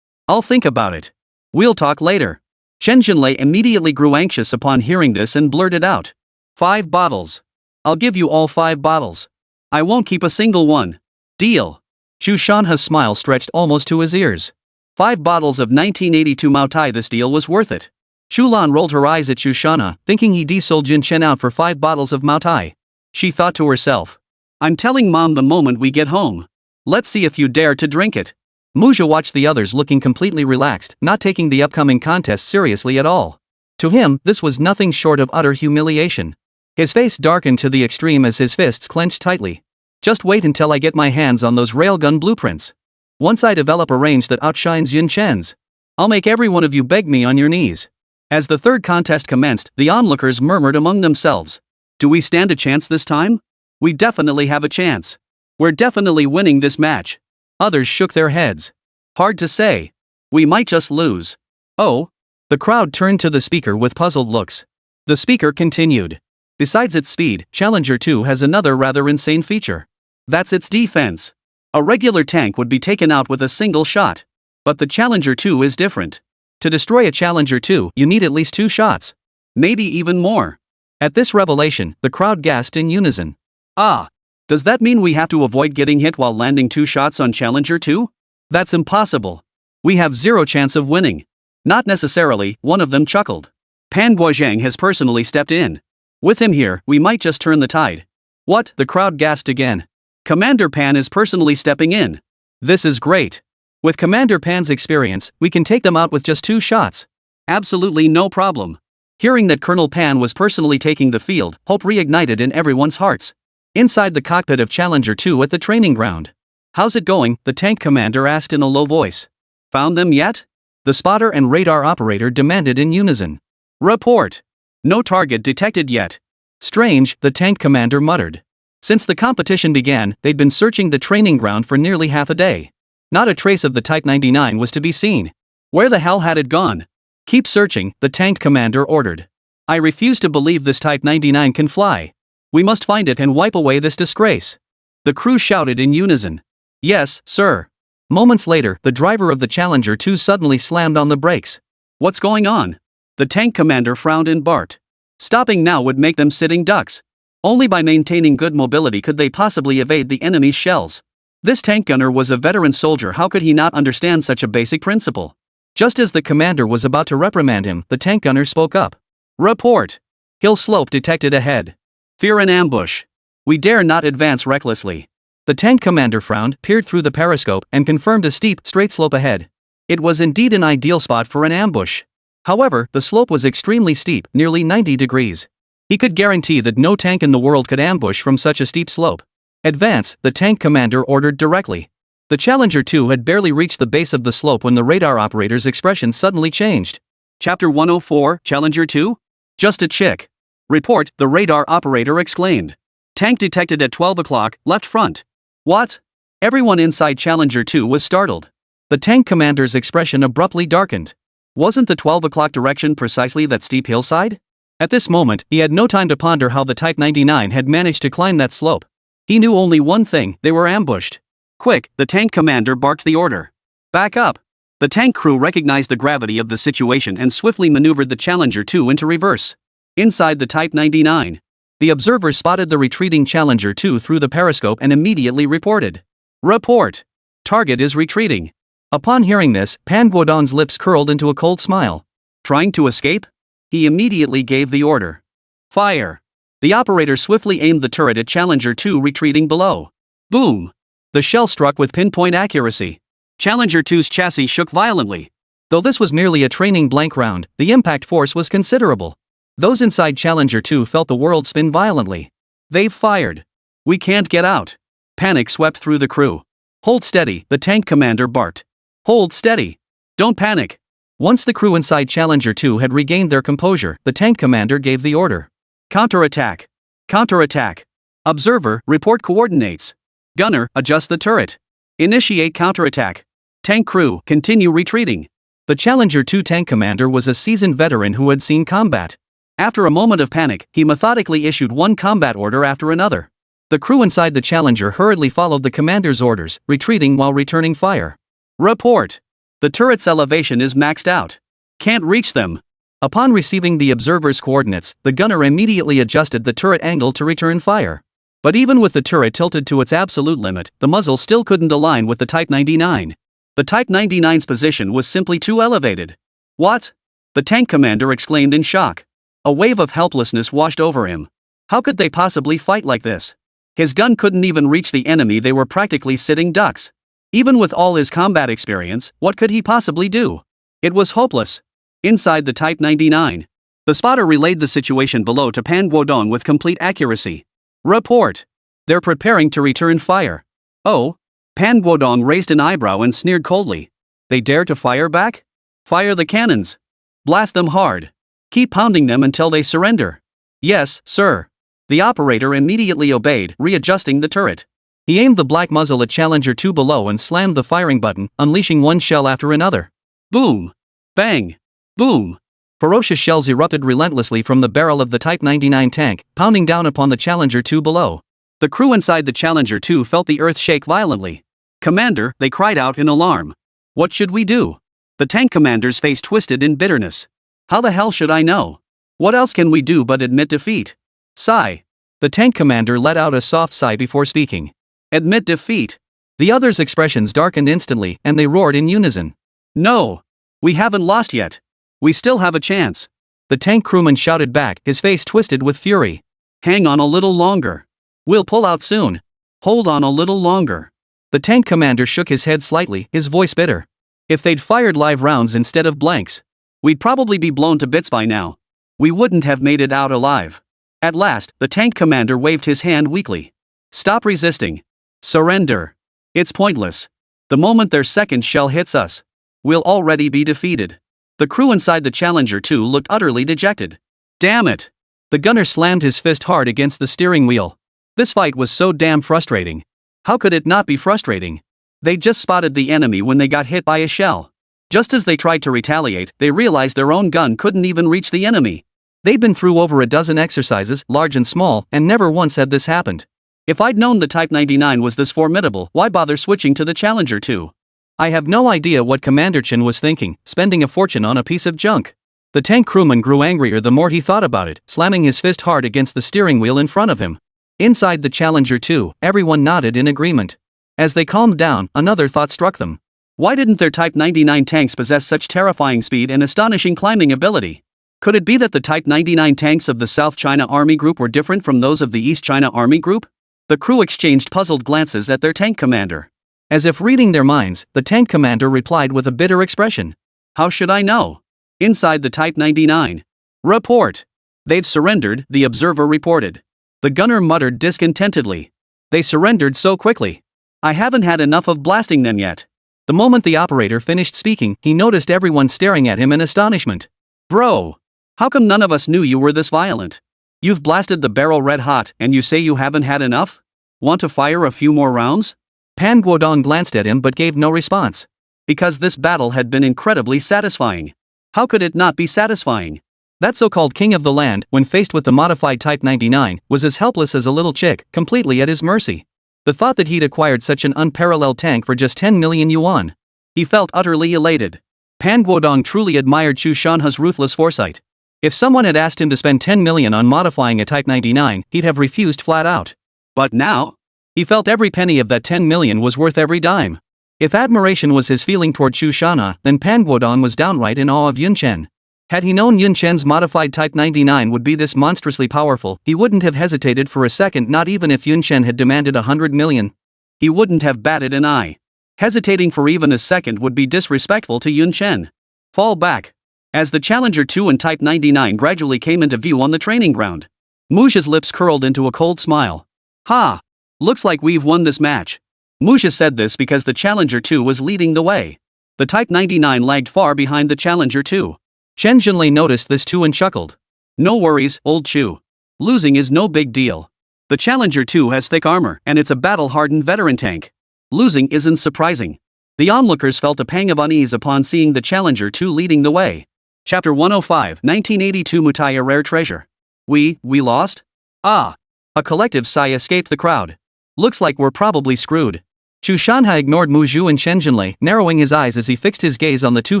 I'll think about it. We'll talk later. Chen Zhenlei immediately grew anxious upon hearing this and blurted out. 5 bottles. I'll give you all 5 bottles. I won't keep a single one. Deal. Chu Shanha's smile stretched almost to his ears. 5 bottles of 1982 Mao Tai. This deal was worth it. Chu Lan rolled her eyes at Chu Shanha, thinking he de-sold Yun Chen out for 5 bottles of Mao Tai. She thought to herself. I'm telling Mom the moment we get home. Let's see if you dare to drink it. Muzha watched the others looking completely relaxed, not taking the upcoming contest seriously at all. To him, this was nothing short of utter humiliation. His face darkened to the extreme as his fists clenched tightly. Just wait until I get my hands on those railgun blueprints. Once I develop a range that outshines Yun Chen's, I'll make every one of you beg me on your knees. As the third contest commenced, the onlookers murmured among themselves. Do we stand a chance this time? We definitely have a chance. We're definitely winning this match. Others shook their heads. Hard to say. We might just lose. Oh? The crowd turned to the speaker with puzzled looks. The speaker continued. Besides its speed, Challenger 2 has another rather insane feature. That's its defense. A regular tank would be taken out with a single shot. But the Challenger 2 is different. To destroy a Challenger 2, you need at least 2 shots. Maybe even more. At this revelation, the crowd gasped in unison. Ah! Does that mean we have to avoid getting hit while landing 2 shots on Challenger 2? That's impossible. We have 0 chance of winning. Not necessarily, one of them chuckled. Pan Guozhang has personally stepped in. With him here, we might just turn the tide. What? The crowd gasped again. Commander Pan is personally stepping in. This is great. With Commander Pan's experience, we can take them out with just 2 shots. Absolutely no problem. Hearing that Colonel Pan was personally taking the field, hope reignited in everyone's hearts. Inside the cockpit of Challenger 2 at the training ground. How's it going? The tank commander asked in a low voice. Found them yet? The spotter and radar operator demanded in unison. Report. No target detected yet. Strange, the tank commander muttered. Since the competition began, they'd been searching the training ground for nearly half a day. Not a trace of the Type 99 was to be seen. Where the hell had it gone? Keep searching, the tank commander ordered. I refuse to believe this Type 99 can fly. We must find it and wipe away this disgrace. The crew shouted in unison. Yes, sir. Moments later, the driver of the Challenger 2 suddenly slammed on the brakes. What's going on? The tank commander frowned and barked. Stopping now would make them sitting ducks. Only by maintaining good mobility could they possibly evade the enemy's shells. This tank gunner was a veteran soldier. How could he not understand such a basic principle? Just as the commander was about to reprimand him, the tank gunner spoke up. Report. Hill slope detected ahead. Fear an ambush. We dare not advance recklessly. The tank commander frowned, peered through the periscope, and confirmed a steep, straight slope ahead. It was indeed an ideal spot for an ambush. However, the slope was extremely steep, nearly 90 degrees. He could guarantee that no tank in the world could ambush from such a steep slope. Advance, the tank commander ordered directly. The Challenger 2 had barely reached the base of the slope when the radar operator's expression suddenly changed. Chapter 104, Challenger 2? Just a chick. Report, the radar operator exclaimed. Tank detected at 12 o'clock, left front. What? Everyone inside Challenger 2 was startled. The tank commander's expression abruptly darkened. Wasn't the 12 o'clock direction precisely that steep hillside? At this moment, he had no time to ponder how the Type 99 had managed to climb that slope. He knew only one thing: they were ambushed. Quick, the tank commander barked the order. Back up. The tank crew recognized the gravity of the situation and swiftly maneuvered the Challenger 2 into reverse. Inside the Type 99, the observer spotted the retreating Challenger 2 through the periscope and immediately reported. Report. Target is retreating. Upon hearing this, Pan Guodong's lips curled into a cold smile. Trying to escape? He immediately gave the order. Fire. The operator swiftly aimed the turret at Challenger 2 retreating below. Boom. The shell struck with pinpoint accuracy. Challenger 2's chassis shook violently. Though this was merely a training blank round, the impact force was considerable. Those inside Challenger 2 felt the world spin violently. They've fired. We can't get out. Panic swept through the crew. Hold steady, the tank commander barked. Hold steady. Don't panic. Once the crew inside Challenger 2 had regained their composure, the tank commander gave the order. Counterattack. Counterattack. Observer, report coordinates. Gunner, adjust the turret. Initiate counterattack. Tank crew, continue retreating. The Challenger 2 tank commander was a seasoned veteran who had seen combat. After a moment of panic, he methodically issued one combat order after another. The crew inside the Challenger hurriedly followed the commander's orders, retreating while returning fire. Report. The turret's elevation is maxed out. Can't reach them. Upon receiving the observer's coordinates, the gunner immediately adjusted the turret angle to return fire. But even with the turret tilted to its absolute limit, the muzzle still couldn't align with the Type 99. The Type 99's position was simply too elevated. What? The tank commander exclaimed in shock. A wave of helplessness washed over him. How could they possibly fight like this? His gun couldn't even reach the enemy. They were practically sitting ducks. Even with all his combat experience, what could he possibly do? It was hopeless. Inside the Type 99, the spotter relayed the situation below to Pan Guodong with complete accuracy. Report. They're preparing to return fire. Oh? Pan Guodong raised an eyebrow and sneered coldly. They dare to fire back? Fire the cannons. Blast them hard. Keep pounding them until they surrender. Yes, sir. The operator immediately obeyed, readjusting the turret. He aimed the black muzzle at Challenger 2 below and slammed the firing button, unleashing one shell after another. Boom! Bang! Boom! Ferocious shells erupted relentlessly from the barrel of the Type 99 tank, pounding down upon the Challenger 2 below. The crew inside the Challenger 2 felt the earth shake violently. Commander, they cried out in alarm. What should we do? The tank commander's face twisted in bitterness. How the hell should I know? What else can we do but admit defeat? Sigh. The tank commander let out a soft sigh before speaking. Admit defeat. The others' expressions darkened instantly, and they roared in unison. No. We haven't lost yet. We still have a chance. The tank crewman shouted back, his face twisted with fury. Hang on a little longer. We'll pull out soon. Hold on a little longer. The tank commander shook his head slightly, his voice bitter. If they'd fired live rounds instead of blanks, we'd probably be blown to bits by now. We wouldn't have made it out alive. At last, the tank commander waved his hand weakly. Stop resisting. Surrender. It's pointless. The moment their second shell hits us, we'll already be defeated. The crew inside the Challenger 2 looked utterly dejected. Damn it! The gunner slammed his fist hard against the steering wheel. This fight was so damn frustrating. How could it not be frustrating? They just spotted the enemy when they got hit by a shell. Just as they tried to retaliate, they realized their own gun couldn't even reach the enemy. They'd been through over a dozen exercises, large and small, and never once had this happened. If I'd known the Type 99 was this formidable, why bother switching to the Challenger 2? I have no idea what Commander Chen was thinking, spending a fortune on a piece of junk. The tank crewman grew angrier the more he thought about it, slamming his fist hard against the steering wheel in front of him. Inside the Challenger 2, everyone nodded in agreement. As they calmed down, another thought struck them. Why didn't their Type 99 tanks possess such terrifying speed and astonishing climbing ability? Could it be that the Type 99 tanks of the South China Army Group were different from those of the East China Army Group? The crew exchanged puzzled glances at their tank commander. As if reading their minds, the tank commander replied with a bitter expression. How should I know? Inside the Type 99. Report. They've surrendered, the observer reported. The gunner muttered discontentedly. They surrendered so quickly. I haven't had enough of blasting them yet. The moment the operator finished speaking, he noticed everyone staring at him in astonishment. Bro! How come none of us knew you were this violent? You've blasted the barrel red hot and you say you haven't had enough? Want to fire a few more rounds? Pan Guodong glanced at him but gave no response. Because this battle had been incredibly satisfying. How could it not be satisfying? That so-called king of the land, when faced with the modified Type 99, was as helpless as a little chick, completely at his mercy. The thought that he'd acquired such an unparalleled tank for just 10 million yuan. He felt utterly elated. Pan Guodong truly admired Chu Shanha's ruthless foresight. If someone had asked him to spend 10 million on modifying a Type 99, he'd have refused flat out. But now? He felt every penny of that 10 million was worth every dime. If admiration was his feeling toward Chu Shanha, then Pan Guodong was downright in awe of Yun Chen. Had he known Yun Chen's modified Type 99 would be this monstrously powerful, he wouldn't have hesitated for a second, not even if Yun Chen had demanded 100 million. He wouldn't have batted an eye. Hesitating for even a second would be disrespectful to Yun Chen. Fall back. As the Challenger 2 and Type 99 gradually came into view on the training ground, Muzha's lips curled into a cold smile. Ha! Looks like we've won this match. Muzha said this because the Challenger 2 was leading the way. The Type 99 lagged far behind the Challenger 2. Chen Jinlei noticed this too and chuckled. No worries, old Chu. Losing is no big deal. The Challenger 2 has thick armor and it's a battle-hardened veteran tank. Losing isn't surprising. The onlookers felt a pang of unease upon seeing the Challenger 2 leading the way. Chapter 105, 1982 Mutai, a rare treasure. We lost? Ah! A collective sigh escaped the crowd. Looks like we're probably screwed. Chu Shanha ignored Mu Zhu and Chen Jinlei, narrowing his eyes as he fixed his gaze on the two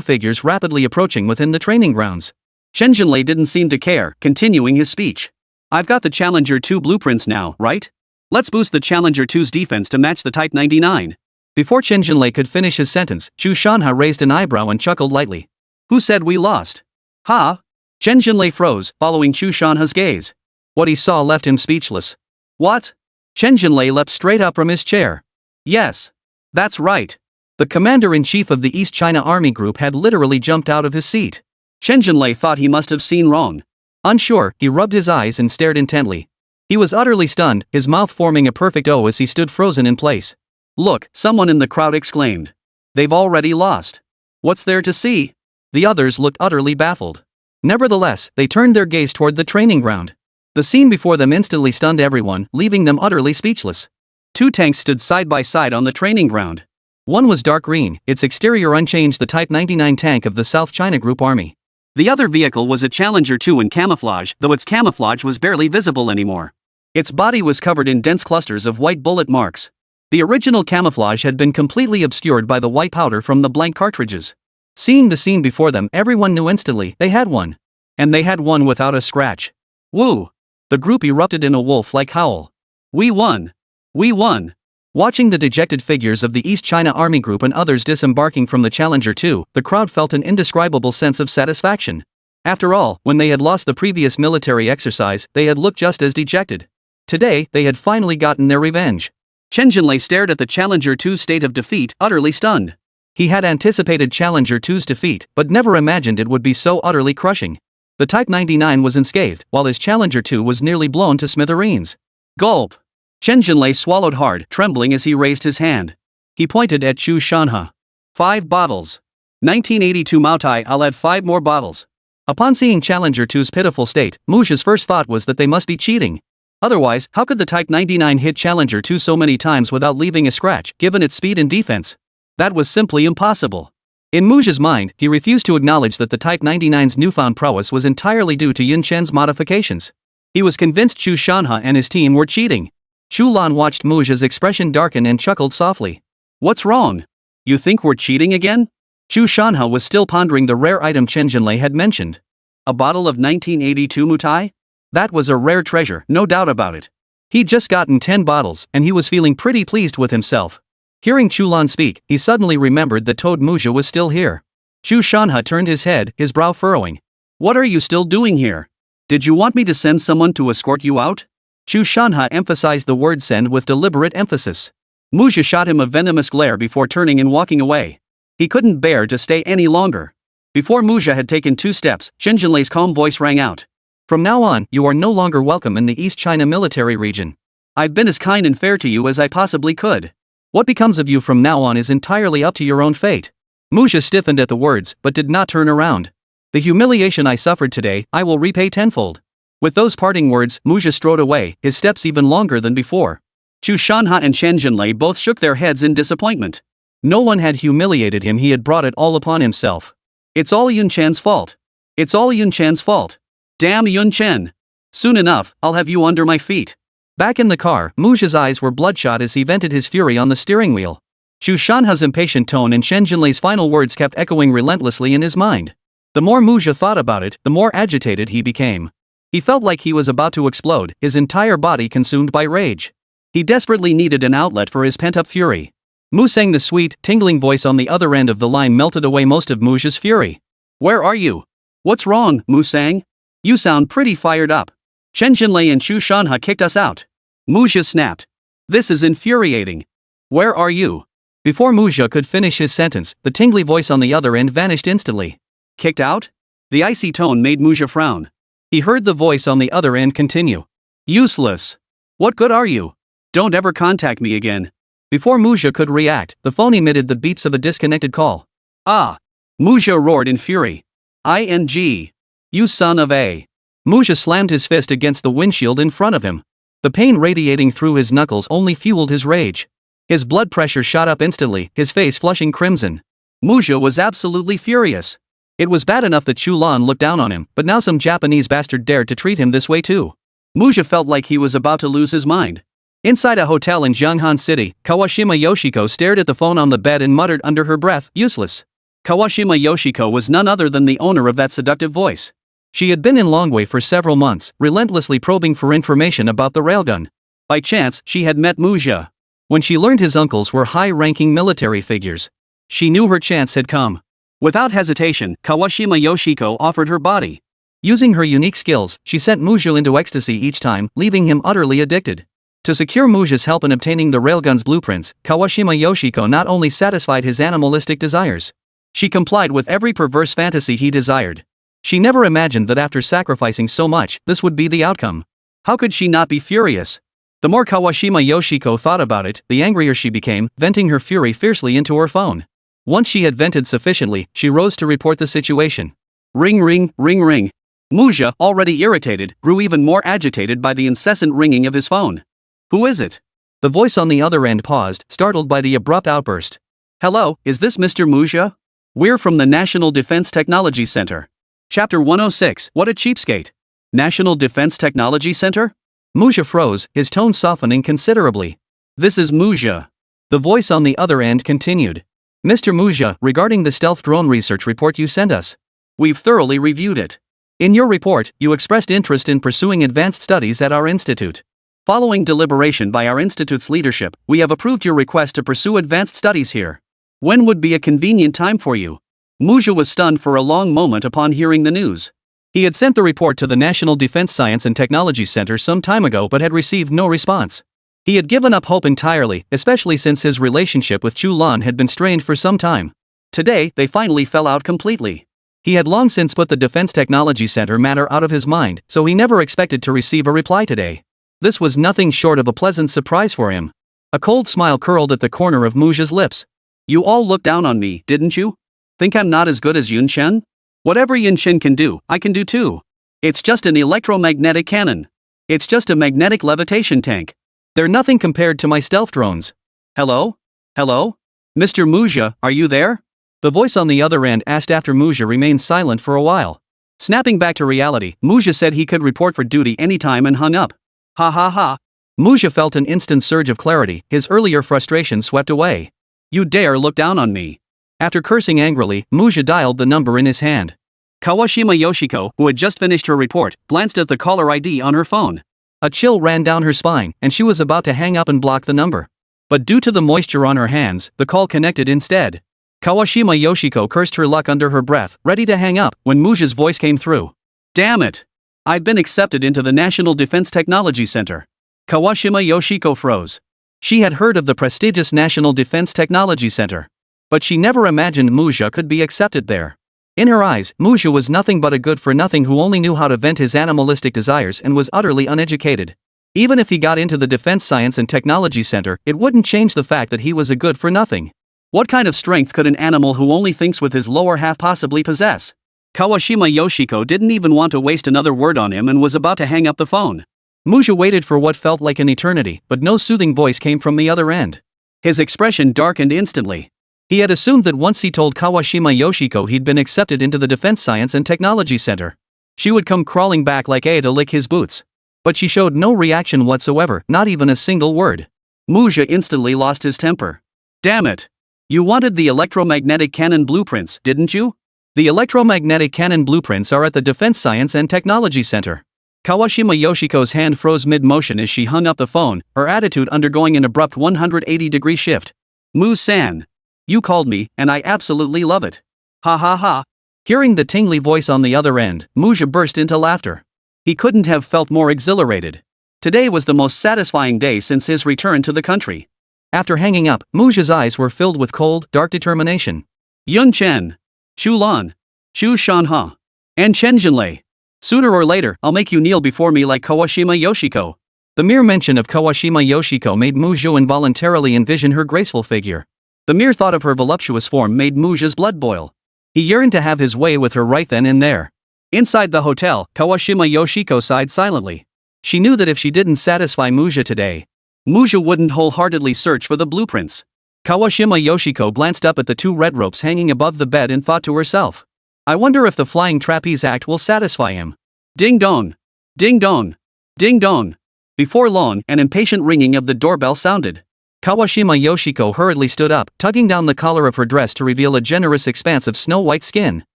figures rapidly approaching within the training grounds. Chen Jinlei didn't seem to care, continuing his speech. I've got the Challenger 2 blueprints now, right? Let's boost the Challenger 2's defense to match the Type 99. Before Chen Jinlei could finish his sentence, Chu Shanha raised an eyebrow and chuckled lightly. Who said we lost? Ha! Chen Jinlei froze, following Chu Shanha's gaze. What he saw left him speechless. What? Chen Jinlei leapt straight up from his chair. Yes. That's right. The commander-in-chief of the East China Army Group had literally jumped out of his seat. Chen Jinlei thought he must have seen wrong. Unsure, he rubbed his eyes and stared intently. He was utterly stunned, his mouth forming a perfect O as he stood frozen in place. Look, someone in the crowd exclaimed. They've already lost. What's there to see? The others looked utterly baffled. Nevertheless, they turned their gaze toward the training ground. The scene before them instantly stunned everyone, leaving them utterly speechless. Two tanks stood side by side on the training ground. One was dark green, its exterior unchanged, the Type 99 tank of the South China Group Army. The other vehicle was a Challenger 2 in camouflage, though its camouflage was barely visible anymore. Its body was covered in dense clusters of white bullet marks. The original camouflage had been completely obscured by the white powder from the blank cartridges. Seeing the scene before them, everyone knew instantly they had won. And they had won without a scratch. Woo! The group erupted in a wolf-like howl. We won! We won! Watching the dejected figures of the East China Army Group and others disembarking from the Challenger 2, the crowd felt an indescribable sense of satisfaction. After all, when they had lost the previous military exercise, they had looked just as dejected. Today, they had finally gotten their revenge. Chen Jinlei stared at the Challenger 2's state of defeat, utterly stunned. He had anticipated Challenger 2's defeat, but never imagined it would be so utterly crushing. The Type 99 was unscathed, while his Challenger 2 was nearly blown to smithereens. Gulp! Chen Jinlei swallowed hard, trembling as he raised his hand. He pointed at Chu Shanha. 5 bottles. 1982 Maotai, I'll add 5 more bottles. Upon seeing Challenger 2's pitiful state, Muzha's first thought was that they must be cheating. Otherwise, how could the Type 99 hit Challenger 2 so many times without leaving a scratch, given its speed and defense? That was simply impossible. In Muzha's mind, he refused to acknowledge that the Type 99's newfound prowess was entirely due to Yun Chen's modifications. He was convinced Chu Shanha and his team were cheating. Chu Lan watched Muzha's expression darken and chuckled softly. What's wrong? You think we're cheating again? Chu Lan was still pondering the rare item Chen had mentioned. A bottle of 1982 Mutai? That was a rare treasure, no doubt about it. He'd just gotten 10 bottles, and he was feeling pretty pleased with himself. Hearing Chu Lan speak, he suddenly remembered that Toad Muzha was still here. Chu Lan turned his head, his brow furrowing. What are you still doing here? Did you want me to send someone to escort you out? Chu Lan emphasized the word send with deliberate emphasis. Muzha shot him a venomous glare before turning and walking away. He couldn't bear to stay any longer. Before Muzha had taken 2 steps, Chen Jinlei's calm voice rang out. From now on, you are no longer welcome in the East China military region. I've been as kind and fair to you as I possibly could. What becomes of you from now on is entirely up to your own fate. Muzha stiffened at the words, but did not turn around. The humiliation I suffered today, I will repay tenfold. With those parting words, Muzha strode away, his steps even longer than before. Chu Lan and Chen Jinlei both shook their heads in disappointment. No one had humiliated him, he had brought it all upon himself. It's all Yun Chan's fault. It's all Yun Chan's fault. Damn Yun Chen. Soon enough, I'll have you under my feet. Back in the car, Muzha's eyes were bloodshot as he vented his fury on the steering wheel. Chu Lan's impatient tone and Chen Jinlei's final words kept echoing relentlessly in his mind. The more Muzha thought about it, the more agitated he became. He felt like he was about to explode, his entire body consumed by rage. He desperately needed an outlet for his pent-up fury. Mu sang, the sweet, tingling voice on the other end of the line melted away most of Muzha's fury. Where are you? What's wrong, Mu sang? You sound pretty fired up. Chen Jinlei and Chu Lan kicked us out. Muzha snapped. This is infuriating. Where are you? Before Muzha could finish his sentence, the tingly voice on the other end vanished instantly. Kicked out? The icy tone made Muzha frown. He heard the voice on the other end continue. Useless. What good are you? Don't ever contact me again. Before Muzha could react, the phone emitted the beeps of a disconnected call. Ah! Muzha roared in fury. ING. You son of a. Muzha slammed his fist against the windshield in front of him. The pain radiating through his knuckles only fueled his rage. His blood pressure shot up instantly, his face flushing crimson. Muzha was absolutely furious. It was bad enough that Chu Lan looked down on him, but now some Japanese bastard dared to treat him this way too. Muzha felt like he was about to lose his mind. Inside a hotel in Jianghan City, Kawashima Yoshiko stared at the phone on the bed and muttered under her breath, useless. Kawashima Yoshiko was none other than the owner of that seductive voice. She had been in Longwei for several months, relentlessly probing for information about the railgun. By chance, she had met Muzha. When she learned his uncles were high-ranking military figures, she knew her chance had come. Without hesitation, Kawashima Yoshiko offered her body. Using her unique skills, she sent Muzha into ecstasy each time, leaving him utterly addicted. To secure Muzha's help in obtaining the railgun's blueprints, Kawashima Yoshiko not only satisfied his animalistic desires, she complied with every perverse fantasy he desired. She never imagined that after sacrificing so much, this would be the outcome. How could she not be furious? The more Kawashima Yoshiko thought about it, the angrier she became, venting her fury fiercely into her phone. Once she had vented sufficiently, she rose to report the situation. Ring ring, ring ring. Muzha, already irritated, grew even more agitated by the incessant ringing of his phone. Who is it? The voice on the other end paused, startled by the abrupt outburst. Hello, is this Mr. Muzha? We're from the National Defense Technology Center. Chapter 106, What a Cheapskate. National Defense Technology Center? Muzha froze, his tone softening considerably. This is Muzha. The voice on the other end continued. Mr. Muzha, regarding the stealth drone research report you sent us. We've thoroughly reviewed it. In your report, you expressed interest in pursuing advanced studies at our institute. Following deliberation by our institute's leadership, we have approved your request to pursue advanced studies here. When would be a convenient time for you? Muzha was stunned for a long moment upon hearing the news. He had sent the report to the National Defense Science and Technology Center some time ago but had received no response. He had given up hope entirely, especially since his relationship with Chu Lan had been strained for some time. Today, they finally fell out completely. He had long since put the Defense Technology Center matter out of his mind, so he never expected to receive a reply today. This was nothing short of a pleasant surprise for him. A cold smile curled at the corner of Muzha's lips. You all looked down on me, didn't you? Think I'm not as good as Yun Chen? Whatever Yun Chen can do, I can do too. It's just an electromagnetic cannon. It's just a magnetic levitation tank. They're nothing compared to my stealth drones. Hello? Hello? Mr. Muzha, are you there? The voice on the other end asked after Muzha remained silent for a while. Snapping back to reality, Muzha said he could report for duty anytime and hung up. Ha ha ha. Muzha felt an instant surge of clarity, his earlier frustration swept away. You dare look down on me? After cursing angrily, Muzha dialed the number in his hand. Kawashima Yoshiko, who had just finished her report, glanced at the caller ID on her phone. A chill ran down her spine, and she was about to hang up and block the number. But due to the moisture on her hands, the call connected instead. Kawashima Yoshiko cursed her luck under her breath, ready to hang up, when Muzha's voice came through. Damn it! I've been accepted into the National Defense Technology Center. Kawashima Yoshiko froze. She had heard of the prestigious National Defense Technology Center. But she never imagined Muzha could be accepted there. In her eyes, Muzha was nothing but a good-for-nothing who only knew how to vent his animalistic desires and was utterly uneducated. Even if he got into the Defense Science and Technology Center, it wouldn't change the fact that he was a good-for-nothing. What kind of strength could an animal who only thinks with his lower half possibly possess? Kawashima Yoshiko didn't even want to waste another word on him and was about to hang up the phone. Muzha waited for what felt like an eternity, but no soothing voice came from the other end. His expression darkened instantly. He had assumed that once he told Kawashima Yoshiko he'd been accepted into the Defense Science and Technology Center, she would come crawling back like A to lick his boots. But she showed no reaction whatsoever, not even a single word. Muzha instantly lost his temper. Damn it! You wanted the electromagnetic cannon blueprints, didn't you? The electromagnetic cannon blueprints are at the Defense Science and Technology Center. Kawashima Yoshiko's hand froze mid-motion as she hung up the phone, her attitude undergoing an abrupt 180-degree shift. Mu-san. You called me, and I absolutely love it. Ha ha ha. Hearing the tingly voice on the other end, Muzha burst into laughter. He couldn't have felt more exhilarated. Today was the most satisfying day since his return to the country. After hanging up, Muzha's eyes were filled with cold, dark determination. Yun Chen. Chu Lan. Chu Shanha. And Chen Jinlei. Sooner or later, I'll make you kneel before me like Kawashima Yoshiko. The mere mention of Kawashima Yoshiko made Muzha involuntarily envision her graceful figure. The mere thought of her voluptuous form made Muzha's blood boil. He yearned to have his way with her right then and there. Inside the hotel, Kawashima Yoshiko sighed silently. She knew that if she didn't satisfy Muzha today, Muzha wouldn't wholeheartedly search for the blueprints. Kawashima Yoshiko glanced up at the two red ropes hanging above the bed and thought to herself, I wonder if the flying trapeze act will satisfy him. Ding dong. Ding dong. Ding dong. Before long, an impatient ringing of the doorbell sounded. Kawashima Yoshiko hurriedly stood up, tugging down the collar of her dress to reveal a generous expanse of snow-white skin.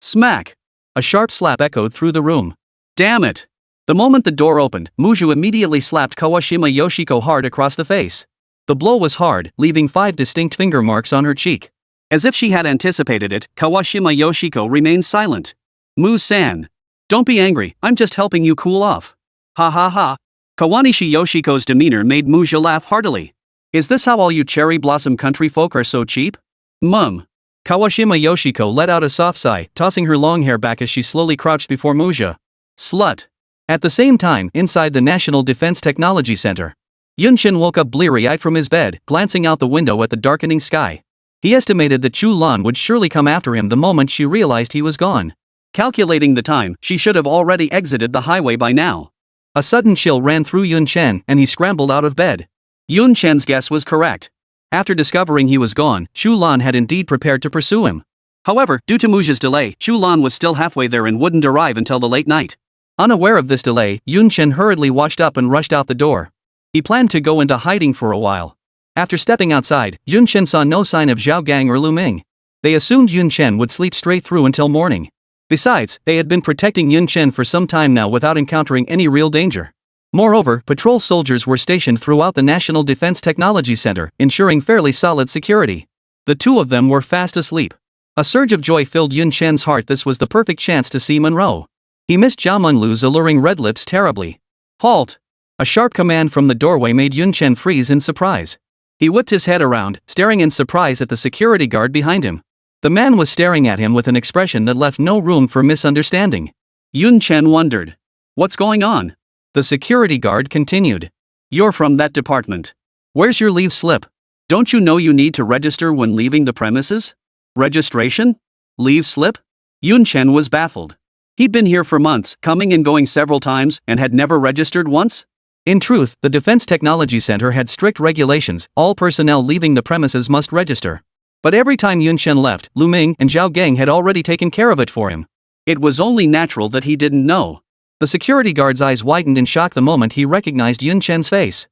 Smack! A sharp slap echoed through the room. Damn it! The moment the door opened, Muzha immediately slapped Kawashima Yoshiko hard across the face. The blow was hard, leaving 5 distinct finger marks on her cheek. As if she had anticipated it, Kawashima Yoshiko remained silent. Mu-san. Don't be angry, I'm just helping you cool off. Ha ha ha. Kawanishi Yoshiko's demeanor made Muzha laugh heartily. Is this how all you cherry blossom country folk are so cheap? Mum. Kawashima Yoshiko let out a soft sigh, tossing her long hair back as she slowly crouched before Muzha. Slut. At the same time, inside the National Defense Technology Center, Yun Chen woke up bleary-eyed from his bed, glancing out the window at the darkening sky. He estimated that Chu Lan would surely come after him the moment she realized he was gone. Calculating the time, she should have already exited the highway by now. A sudden chill ran through Yun Chen, and he scrambled out of bed. Yun Chen's guess was correct. After discovering he was gone, Chu Lan had indeed prepared to pursue him. However, due to Muzha's delay, Chu Lan was still halfway there and wouldn't arrive until the late night. Unaware of this delay, Yun Chen hurriedly washed up and rushed out the door. He planned to go into hiding for a while. After stepping outside, Yun Chen saw no sign of Zhao Gang or Lu Ming. They assumed Yun Chen would sleep straight through until morning. Besides, they had been protecting Yun Chen for some time now without encountering any real danger. Moreover, patrol soldiers were stationed throughout the National Defense Technology Center, ensuring fairly solid security. The two of them were fast asleep. A surge of joy filled Yun Chen's heart. This was the perfect chance to see Monroe. He missed Jia Munlu's alluring red lips terribly. Halt! A sharp command from the doorway made Yun Chen freeze in surprise. He whipped his head around, staring in surprise at the security guard behind him. The man was staring at him with an expression that left no room for misunderstanding. Yun Chen wondered. What's going on? The security guard continued. You're from that department. Where's your leave slip? Don't you know you need to register when leaving the premises? Registration? Leave slip? Yun Chen was baffled. He'd been here for months, coming and going several times, and had never registered once? In truth, the Defense Technology Center had strict regulations. All personnel leaving the premises must register. But every time Yun Chen left, Lu Ming and Zhao Gang had already taken care of it for him. It was only natural that he didn't know. The security guard's eyes widened in shock the moment he recognized Yun Chen's face.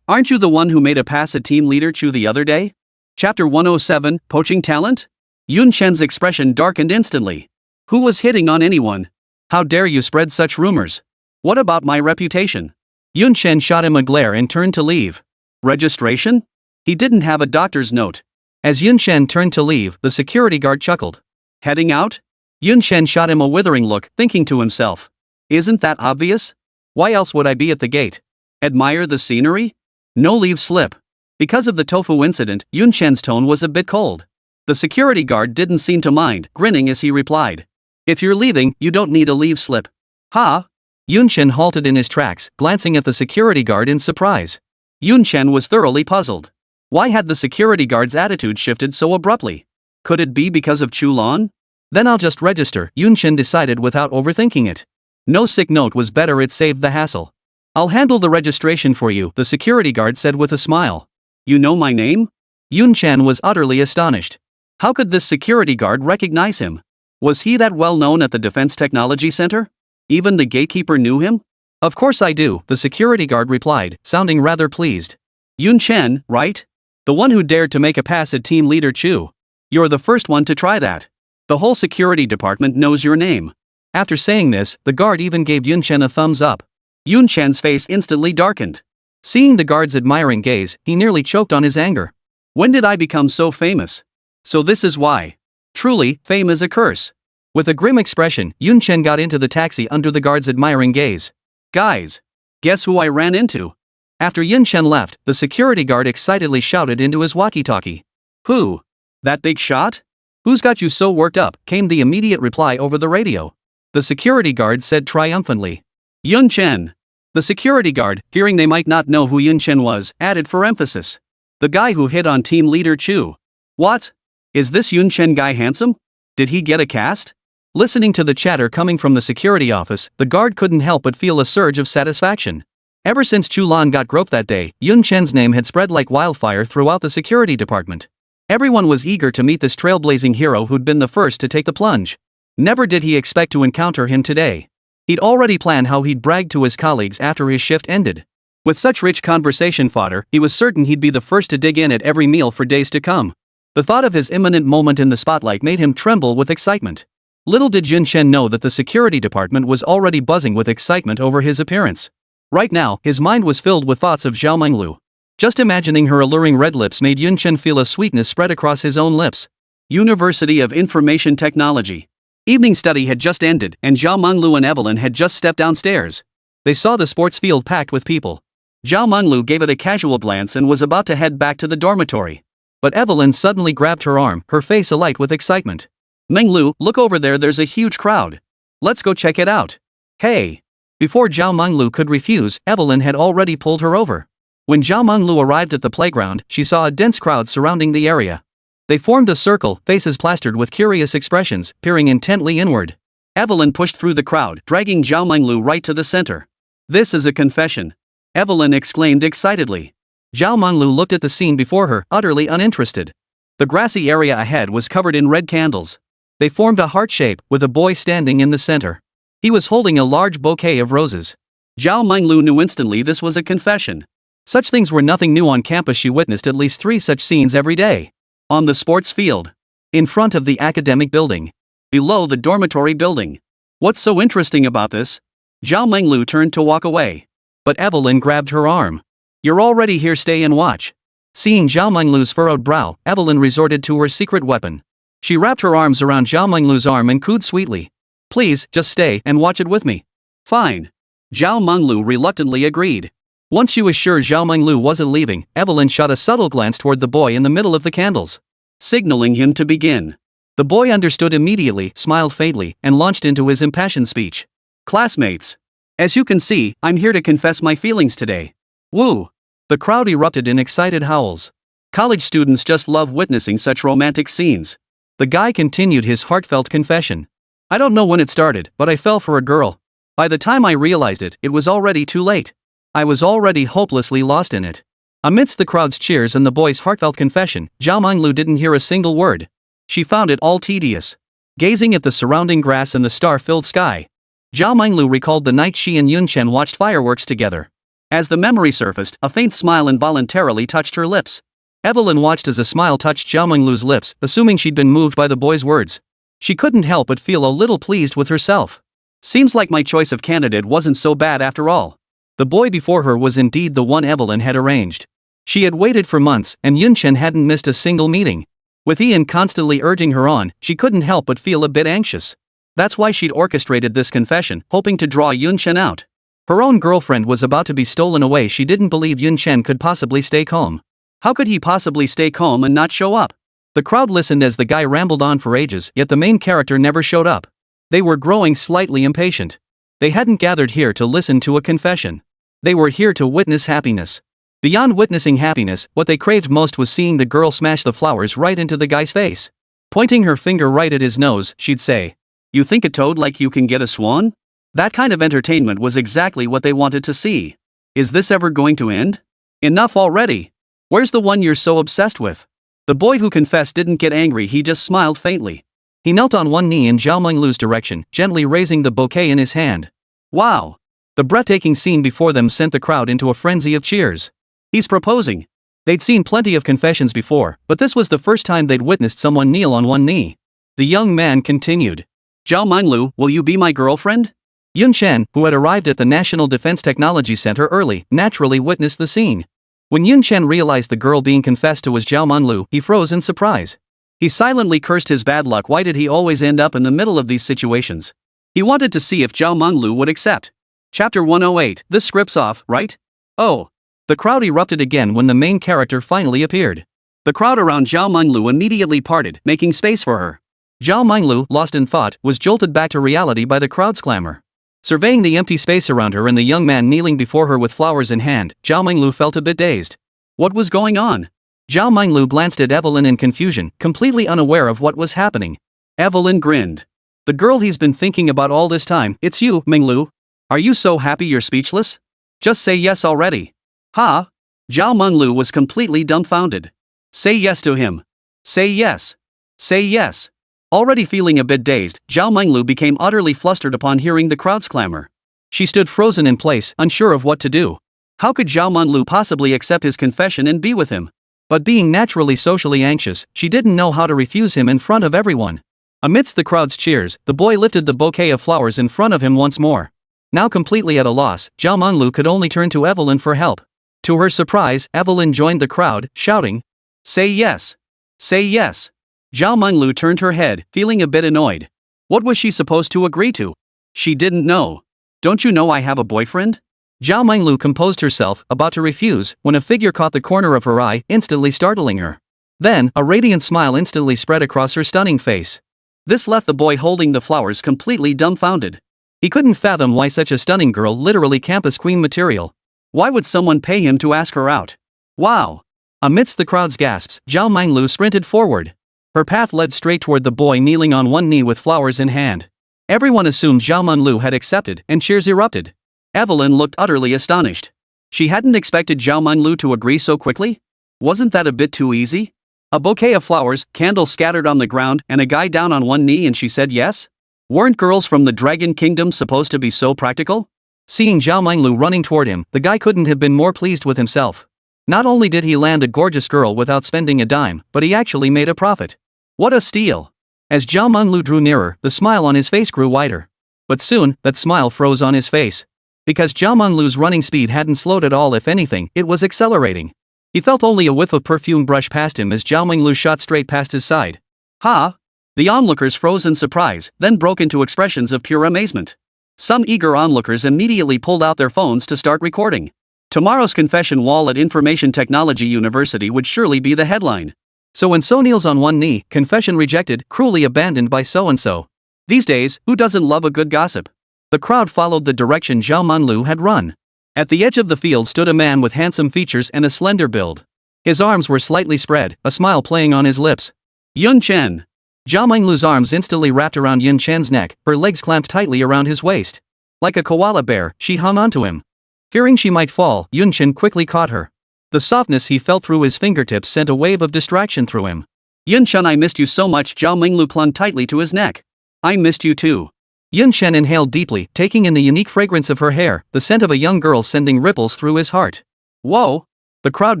Aren't you the one who made a pass at team leader Chu the other day? Chapter 107, Poaching Talent? Yun Chen's expression darkened instantly. Who was hitting on anyone? How dare you spread such rumors? What about my reputation? Yun Chen shot him a glare and turned to leave. Registration? He didn't have a doctor's note. As Yun Chen turned to leave, the security guard chuckled. Heading out? Yun Chen shot him a withering look, Thinking to himself. Isn't that obvious? Why else would I be at the gate? Admire the scenery? No leave slip. Because of the tofu incident, Yun Chen's tone was a bit cold. The security guard didn't seem to mind, grinning as he replied. If you're leaving, you don't need a leave slip. Ha! Yun Chen halted in his tracks, glancing at the security guard in surprise. Yun Chen was thoroughly puzzled. Why had the security guard's attitude shifted so abruptly? Could it be because of Chu Lan? Then I'll just register, Yun Chen decided without overthinking it. No sick note was better, it saved the hassle. I'll handle the registration for you, the security guard said with a smile. You know my name? Yun Chen was utterly astonished. How could this security guard recognize him? Was he that well known at the Defense Technology Center? Even the gatekeeper knew him? Of course I do, the security guard replied, sounding rather pleased. Yun Chen, right? The one who dared to make a pass at team leader Chu. You're the first one to try that. The whole security department knows your name. After saying this, the guard even gave Yun Chen a thumbs up. Yun Chen's face instantly darkened. Seeing the guard's admiring gaze, he nearly choked on his anger. When did I become so famous? So this is why. Truly, fame is a curse. With a grim expression, Yun Chen got into the taxi under the guard's admiring gaze. Guys, guess who I ran into? After Yun Chen left, the security guard excitedly shouted into his walkie-talkie. Who? That big shot? Who's got you so worked up? Came the immediate reply over the radio. The security guard said triumphantly. Yun Chen. The security guard, fearing they might not know who Yun Chen was, added for emphasis. The guy who hit on team leader Chu. What? Is this Yun Chen guy handsome? Did he get a cast? Listening to the chatter coming from the security office, the guard couldn't help but feel a surge of satisfaction. Ever since Chu Lan got groped that day, Yun Chen's name had spread like wildfire throughout the security department. Everyone was eager to meet this trailblazing hero who'd been the first to take the plunge. Never did he expect to encounter him today. He'd already planned how he'd brag to his colleagues after his shift ended. With such rich conversation fodder, he was certain he'd be the first to dig in at every meal for days to come. The thought of his imminent moment in the spotlight made him tremble with excitement. Little did Yun Chen know that the security department was already buzzing with excitement over his appearance. Right now, his mind was filled with thoughts of Zhao Menglu. Just imagining her alluring red lips made Yun Chen feel a sweetness spread across his own lips. University of Information Technology. Evening study had just ended, and Zhao Menglu and Evelyn had just stepped downstairs. They saw the sports field packed with people. Zhao Menglu gave it a casual glance and was about to head back to the dormitory. But Evelyn suddenly grabbed her arm, her face alight with excitement. Menglu, look over there, there's a huge crowd. Let's go check it out. Hey! Before Zhao Menglu could refuse, Evelyn had already pulled her over. When Zhao Menglu arrived at the playground, she saw a dense crowd surrounding the area. They formed a circle, faces plastered with curious expressions, peering intently inward. Evelyn pushed through the crowd, dragging Zhao Menglu right to the center. This is a confession. Evelyn exclaimed excitedly. Zhao Menglu looked at the scene before her, utterly uninterested. The grassy area ahead was covered in red candles. They formed a heart shape, with a boy standing in the center. He was holding a large bouquet of roses. Zhao Menglu knew instantly this was a confession. Such things were nothing new on campus. She witnessed at least 3 such scenes every day. On the sports field. In front of the academic building. Below the dormitory building. What's so interesting about this? Zhao Menglu turned to walk away. But Evelyn grabbed her arm. You're already here, stay and watch. Seeing Zhao Menglu's furrowed brow, Evelyn resorted to her secret weapon. She wrapped her arms around Zhao Menglu's arm and cooed sweetly. Please, just stay and watch it with me. Fine. Zhao Menglu reluctantly agreed. Once she was sure Zhao Menglu wasn't leaving, Evelyn shot a subtle glance toward the boy in the middle of the candles, signaling him to begin. The boy understood immediately, smiled faintly, and launched into his impassioned speech. Classmates. As you can see, I'm here to confess my feelings today. Woo! The crowd erupted in excited howls. College students just love witnessing such romantic scenes. The guy continued his heartfelt confession. I don't know when it started, but I fell for a girl. By the time I realized it, it was already too late. I was already hopelessly lost in it. Amidst the crowd's cheers and the boy's heartfelt confession, Zhao Menglu didn't hear a single word. She found it all tedious. Gazing at the surrounding grass and the star-filled sky, Zhao Menglu recalled the night she and Yun Chen watched fireworks together. As the memory surfaced, a faint smile involuntarily touched her lips. Evelyn watched as a smile touched Zhao Menglu's lips, assuming she'd been moved by the boy's words. She couldn't help but feel a little pleased with herself. Seems like my choice of candidate wasn't so bad after all. The boy before her was indeed the one Evelyn had arranged. She had waited for months, and Yun Chen hadn't missed a single meeting. With Ian constantly urging her on, she couldn't help but feel a bit anxious. That's why she'd orchestrated this confession, hoping to draw Yun Chen out. Her own girlfriend was about to be stolen away. She didn't believe Yun Chen could possibly stay calm. How could he possibly stay calm and not show up? The crowd listened as the guy rambled on for ages, yet the main character never showed up. They were growing slightly impatient. They hadn't gathered here to listen to a confession. They were here to witness happiness. Beyond witnessing happiness, what they craved most was seeing the girl smash the flowers right into the guy's face. Pointing her finger right at his nose, she'd say, "You think a toad like you can get a swan?" That kind of entertainment was exactly what they wanted to see. Is this ever going to end? Enough already. Where's the one you're so obsessed with? The boy who confessed didn't get angry, he just smiled faintly. He knelt on one knee in Zhao Menglu's direction, gently raising the bouquet in his hand. Wow! The breathtaking scene before them sent the crowd into a frenzy of cheers. He's proposing. They'd seen plenty of confessions before, but this was the first time they'd witnessed someone kneel on one knee. The young man continued. Zhao Menglu, will you be my girlfriend? Yun Chen, who had arrived at the National Defense Technology Center early, naturally witnessed the scene. When Yun Chen realized the girl being confessed to was Zhao Menglu, he froze in surprise. He silently cursed his bad luck. Why did he always end up in the middle of these situations? He wanted to see if Zhao Menglu would accept. Chapter 108, this script's off, right? Oh. The crowd erupted again when the main character finally appeared. The crowd around Zhao Menglu immediately parted, making space for her. Zhao Menglu, lost in thought, was jolted back to reality by the crowd's clamor. Surveying the empty space around her and the young man kneeling before her with flowers in hand, Zhao Menglu felt a bit dazed. What was going on? Zhao Menglu glanced at Evelyn in confusion, completely unaware of what was happening. Evelyn grinned. The girl he's been thinking about all this time, it's you, Menglu. Are you so happy you're speechless? Just say yes already. Ha! Zhao Menglu was completely dumbfounded. Say yes to him. Say yes. Say yes. Already feeling a bit dazed, Zhao Menglu became utterly flustered upon hearing the crowd's clamor. She stood frozen in place, unsure of what to do. How could Zhao Menglu possibly accept his confession and be with him? But being naturally socially anxious, she didn't know how to refuse him in front of everyone. Amidst the crowd's cheers, the boy lifted the bouquet of flowers in front of him once more. Now completely at a loss, Zhao Menglu could only turn to Evelyn for help. To her surprise, Evelyn joined the crowd, shouting, "Say yes! Say yes!" Zhao Menglu turned her head, feeling a bit annoyed. What was she supposed to agree to? She didn't know. Don't you know I have a boyfriend? Zhao Menglu composed herself, about to refuse, when a figure caught the corner of her eye, instantly startling her. Then, a radiant smile instantly spread across her stunning face. This left the boy holding the flowers completely dumbfounded. He couldn't fathom why such a stunning girl, literally campus queen material. Why would someone pay him to ask her out? Wow! Amidst the crowd's gasps, Zhao Menglu sprinted forward. Her path led straight toward the boy kneeling on one knee with flowers in hand. Everyone assumed Zhao Menglu had accepted, and cheers erupted. Evelyn looked utterly astonished. She hadn't expected Zhao Menglu to agree so quickly? Wasn't that a bit too easy? A bouquet of flowers, candles scattered on the ground, and a guy down on one knee and she said yes? Weren't girls from the Dragon Kingdom supposed to be so practical? Seeing Zhao Menglu running toward him, the guy couldn't have been more pleased with himself. Not only did he land a gorgeous girl without spending a dime, but he actually made a profit. What a steal! As Zhao Menglu drew nearer, the smile on his face grew wider. But soon, that smile froze on his face. Because Zhao Menglu's running speed hadn't slowed at all, if anything, it was accelerating. He felt only a whiff of perfume brush past him as Zhao Menglu shot straight past his side. Ha! The onlookers froze in surprise, then broke into expressions of pure amazement. Some eager onlookers immediately pulled out their phones to start recording. Tomorrow's confession wall at Information Technology University would surely be the headline. So-and-so kneels on one knee, confession rejected, cruelly abandoned by so-and-so. These days, who doesn't love a good gossip? The crowd followed the direction Zhao Menglu had run. At the edge of the field stood a man with handsome features and a slender build. His arms were slightly spread, a smile playing on his lips. Yun Chen. Zhao Menglu's arms instantly wrapped around Yun Chen's neck, her legs clamped tightly around his waist. Like a koala bear, she hung onto him. Fearing she might fall, Yun Chen quickly caught her. The softness he felt through his fingertips sent a wave of distraction through him. Yun Chen, I missed you so much. Zhao Menglu clung tightly to his neck. I missed you too. Yun Chen inhaled deeply, taking in the unique fragrance of her hair, the scent of a young girl sending ripples through his heart. Whoa! The crowd